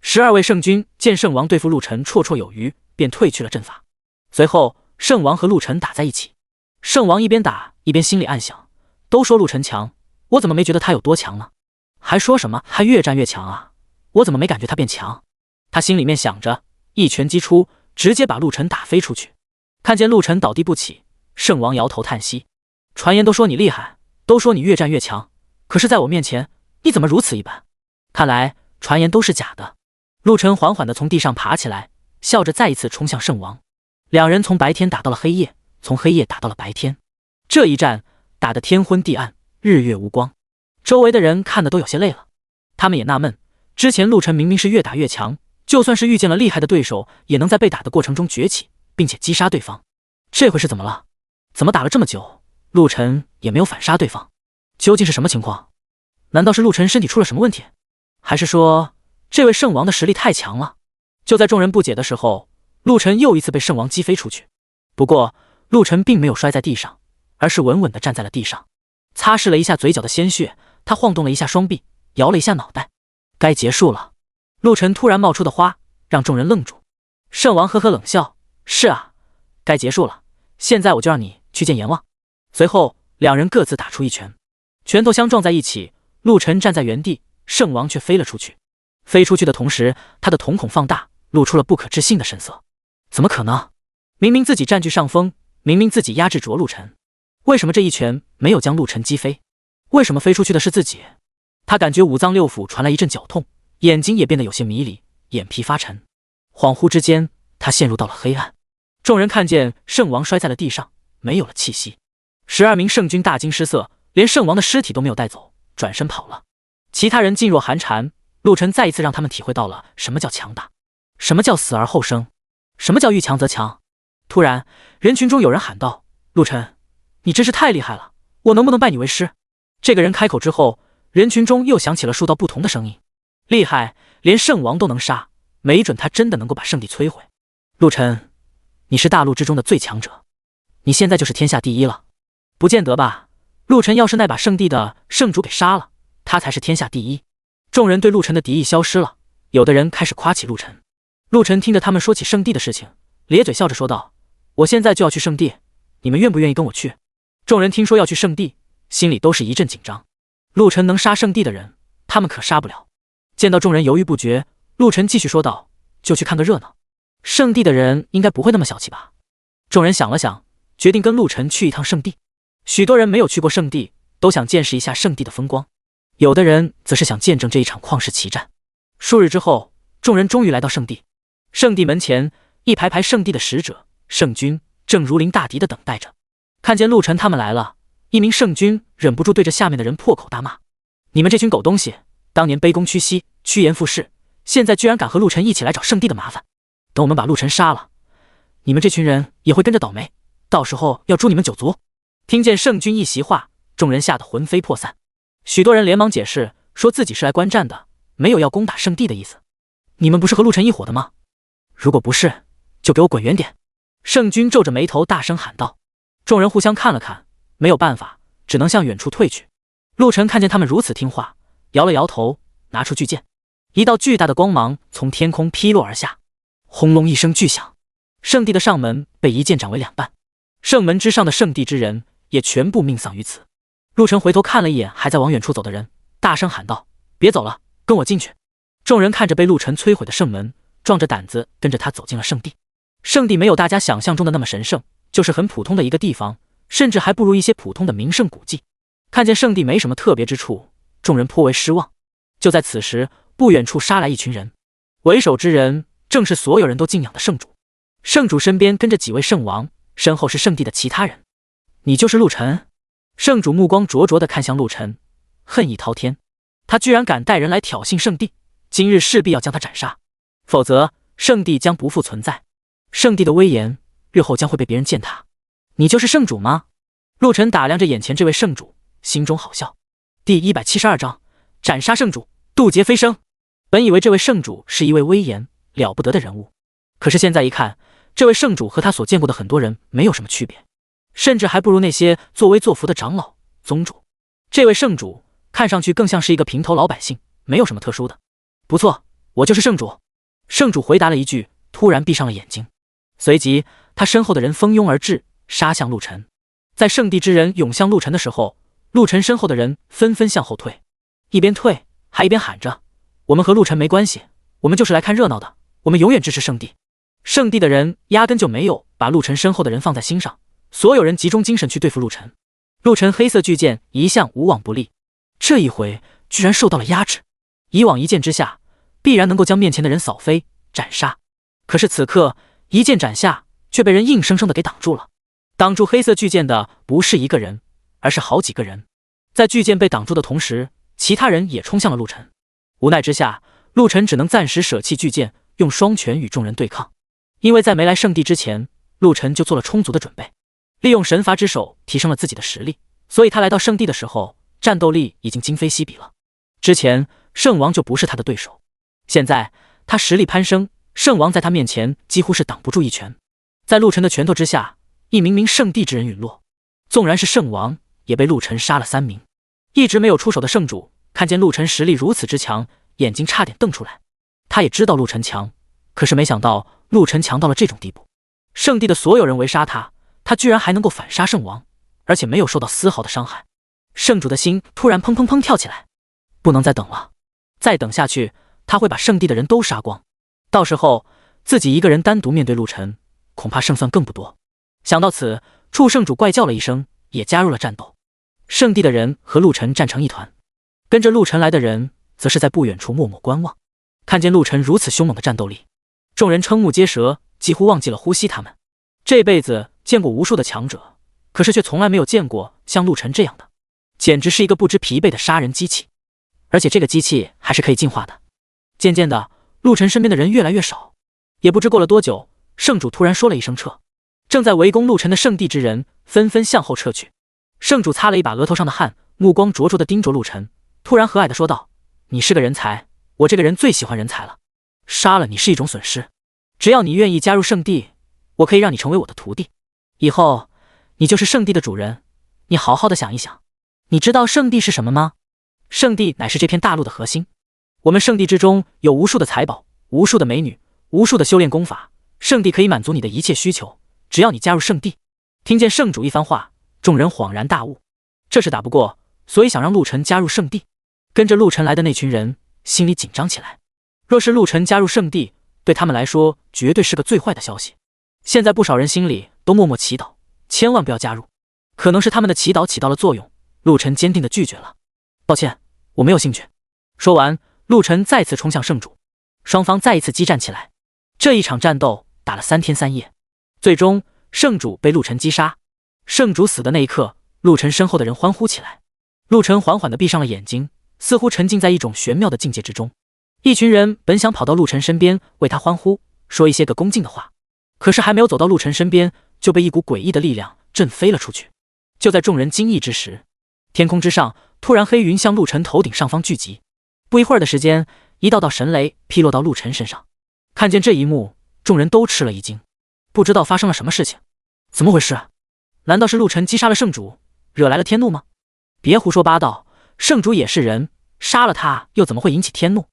”12位圣军见圣王对付陆晨绰绰有余，便退去了阵法。随后，圣王和陆晨打在一起。圣王一边打一边心里暗想：都说陆晨强，我怎么没觉得他有多强呢？还说什么他越战越强啊，我怎么没感觉他变强？他心里面想着，一拳击出，直接把陆晨打飞出去。看见陆晨倒地不起，圣王摇头叹息：传言都说你厉害，都说你越战越强，可是在我面前，你怎么如此一般？看来传言都是假的。陆晨缓缓地从地上爬起来，笑着再一次冲向圣王。两人从白天打到了黑夜，从黑夜打到了白天。这一战打得天昏地暗，日月无光，周围的人看得都有些累了。他们也纳闷，之前陆晨明明是越打越强，就算是遇见了厉害的对手，也能在被打的过程中崛起，并且击杀对方。这回是怎么了？怎么打了这么久，陆晨也没有反杀对方？究竟是什么情况？难道是陆晨身体出了什么问题？还是说这位圣王的实力太强了？就在众人不解的时候，陆晨又一次被圣王击飞出去。不过陆晨并没有摔在地上，而是稳稳地站在了地上，擦拭了一下嘴角的鲜血，他晃动了一下双臂，摇了一下脑袋。该结束了。陆晨突然冒出的花让众人愣住。圣王呵呵冷笑：是啊，该结束了，现在我就让你去见阎王。随后两人各自打出一拳，拳头相撞在一起，陆晨站在原地，圣王却飞了出去。飞出去的同时，他的瞳孔放大，露出了不可置信的神色。怎么可能？明明自己占据上风，明明自己压制住了陆晨，为什么这一拳没有将陆晨击飞？为什么飞出去的是自己？他感觉五脏六腑传来一阵绞痛，眼睛也变得有些迷离，眼皮发沉。恍惚之间，他陷入到了黑暗。众人看见圣王摔在了地上，没有了气息。12名圣军大惊失色，连圣王的尸体都没有带走，转身跑了。其他人噤若寒蝉。陆晨再一次让他们体会到了什么叫强大，什么叫死而后生，什么叫遇强则强。突然，人群中有人喊道：陆晨，你真是太厉害了，我能不能拜你为师？这个人开口之后，人群中又响起了数道不同的声音。厉害，连圣王都能杀，没准他真的能够把圣地摧毁。陆晨，你是大陆之中的最强者，你现在就是天下第一了。不见得吧，陆晨要是那把圣地的圣主给杀了，他才是天下第一。众人对陆晨的敌意消失了，有的人开始夸起陆晨。陆晨听着他们说起圣地的事情，咧嘴笑着说道：我现在就要去圣地，你们愿不愿意跟我去？众人听说要去圣地，心里都是一阵紧张。陆晨能杀圣地的人，他们可杀不了。见到众人犹豫不决，陆晨继续说道：就去看个热闹，圣地的人应该不会那么小气吧？众人想了想，决定跟陆晨去一趟圣地。许多人没有去过圣地，都想见识一下圣地的风光，有的人则是想见证这一场旷世奇战。数日之后，众人终于来到圣地。圣地门前，一排排圣地的使者、圣军正如临大敌的等待着。看见陆晨他们来了，一名圣军忍不住对着下面的人破口大骂：你们这群狗东西，当年卑躬屈膝，趋炎附势，现在居然敢和陆晨一起来找圣地的麻烦。等我们把陆晨杀了，你们这群人也会跟着倒霉，到时候要诛你们9族。听见圣军一席话，众人吓得魂飞魄散。许多人连忙解释，说自己是来观战的，没有要攻打圣地的意思。你们不是和陆晨一伙的吗？如果不是，就给我滚远点！圣军皱着眉头大声喊道。众人互相看了看，没有办法，只能向远处退去。陆晨看见他们如此听话，摇了摇头，拿出巨剑。一道巨大的光芒从天空劈落而下，轰隆一声巨响，圣地的上门被一剑斩为2半，圣门之上的圣地之人也全部命丧于此。陆晨回头看了一眼还在往远处走的人，大声喊道：别走了，跟我进去！众人看着被陆晨摧毁的圣门，壮着胆子跟着他走进了圣地。圣地没有大家想象中的那么神圣，就是很普通的一个地方，甚至还不如一些普通的名胜古迹。看见圣地没什么特别之处，众人颇为失望。就在此时，不远处杀来一群人，为首之人正是所有人都敬仰的圣主。圣主身边跟着几位圣王，身后是圣地的其他人。你就是陆晨？圣主目光灼灼地看向陆晨，恨意滔天。他居然敢带人来挑衅圣地，今日势必要将他斩杀，否则圣地将不复存在。圣地的威严日后将会被别人践踏。你就是圣主吗？陆晨打量着眼前这位圣主，心中好笑。第172章斩杀圣主，渡劫飞升。本以为这位圣主是一位威严了不得的人物，可是现在一看，这位圣主和他所见过的很多人没有什么区别，甚至还不如那些作威作福的长老、宗主。这位圣主看上去更像是一个平头老百姓，没有什么特殊的。不错，我就是圣主。圣主回答了一句，突然闭上了眼睛。随即，他身后的人蜂拥而至，杀向陆晨。在圣地之人涌向陆晨的时候，陆晨身后的人纷纷向后退，一边退还一边喊着：“我们和陆晨没关系，我们就是来看热闹的，我们永远支持圣地。”圣地的人压根就没有把陆晨身后的人放在心上，所有人集中精神去对付陆晨。陆晨黑色巨剑一向无往不利，这一回居然受到了压制。以往一剑之下，必然能够将面前的人扫飞斩杀，可是此刻一剑斩下，却被人硬生生的给挡住了。挡住黑色巨剑的不是一个人，而是好几个人。在巨剑被挡住的同时，其他人也冲向了陆晨。无奈之下，陆晨只能暂时舍弃巨剑，用双拳与众人对抗。因为在没来圣地之前，陆晨就做了充足的准备，利用神罚之手提升了自己的实力，所以他来到圣地的时候，战斗力已经今非昔比了。之前圣王就不是他的对手，现在他实力攀升，圣王在他面前几乎是挡不住一拳。在陆晨的拳头之下，一名名圣地之人陨落，纵然是圣王也被陆晨杀了3名。一直没有出手的圣主看见陆晨实力如此之强，眼睛差点瞪出来。他也知道陆晨强，可是没想到陆晨强到了这种地步。圣地的所有人围杀他，他居然还能够反杀圣王，而且没有受到丝毫的伤害。圣主的心突然砰砰砰跳起来，不能再等了，再等下去他会把圣地的人都杀光，到时候自己一个人单独面对陆晨，恐怕胜算更不多。想到此处，圣主怪叫了一声，也加入了战斗。圣地的人和陆晨战成一团，跟着陆晨来的人则是在不远处默默观望。看见陆晨如此凶猛的战斗力，众人瞠目结舌，几乎忘记了呼吸。他们这辈子见过无数的强者，可是却从来没有见过像陆晨这样的，简直是一个不知疲惫的杀人机器。而且这个机器还是可以进化的。渐渐的，陆晨身边的人越来越少，也不知过了多久，圣主突然说了一声撤。正在围攻陆晨的圣地之人纷纷向后撤去。圣主擦了一把额头上的汗，目光灼灼地盯着陆晨，突然和蔼地说道：“你是个人才，我这个人最喜欢人才了。杀了你是一种损失，只要你愿意加入圣地，我可以让你成为我的徒弟，以后你就是圣地的主人。你好好的想一想，你知道圣地是什么吗？圣地乃是这片大陆的核心，我们圣地之中有无数的财宝，无数的美女，无数的修炼功法，圣地可以满足你的一切需求，只要你加入圣地。”听见圣主一番话，众人恍然大悟，这是打不过，所以想让陆晨加入圣地。跟着陆晨来的那群人心里紧张起来，若是陆晨加入圣地，对他们来说绝对是个最坏的消息。现在不少人心里都默默祈祷，千万不要加入。可能是他们的祈祷起到了作用，陆晨坚定地拒绝了：“抱歉，我没有兴趣。”说完，陆晨再次冲向圣主，双方再一次激战起来。这一场战斗打了3天3夜，最终圣主被陆晨击杀。圣主死的那一刻，陆晨身后的人欢呼起来。陆晨缓缓地闭上了眼睛，似乎沉浸在一种玄妙的境界之中。一群人本想跑到陆晨身边为他欢呼，说一些个恭敬的话，可是还没有走到陆晨身边，就被一股诡异的力量震飞了出去。就在众人惊异之时，天空之上突然黑云向陆晨头顶上方聚集。不一会儿的时间，一道道神雷劈落到陆晨身上。看见这一幕，众人都吃了一惊，不知道发生了什么事情。怎么回事？难道是陆晨击杀了圣主，惹来了天怒吗？别胡说八道，圣主也是人，杀了他又怎么会引起天怒？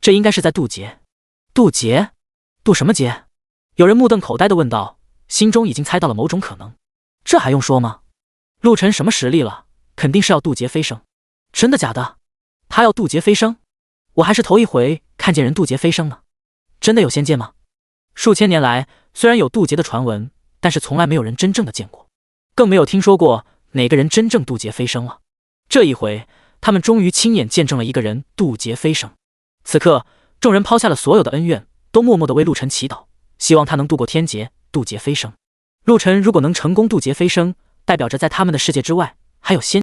这应该是在渡劫。渡劫？渡什么劫？有人目瞪口呆地问道，心中已经猜到了某种可能。这还用说吗？陆晨什么实力了？肯定是要渡劫飞升。真的假的？他要渡劫飞升？我还是头一回看见人渡劫飞升呢。真的有仙界吗？数千年来，虽然有渡劫的传闻，但是从来没有人真正的见过，更没有听说过哪个人真正渡劫飞升了。这一回，他们终于亲眼见证了一个人渡劫飞升。此刻，众人抛下了所有的恩怨，都默默地为陆晨祈祷，希望他能渡过天劫，渡劫飞升。陆晨如果能成功渡劫飞升，代表着在他们的世界之外，还有仙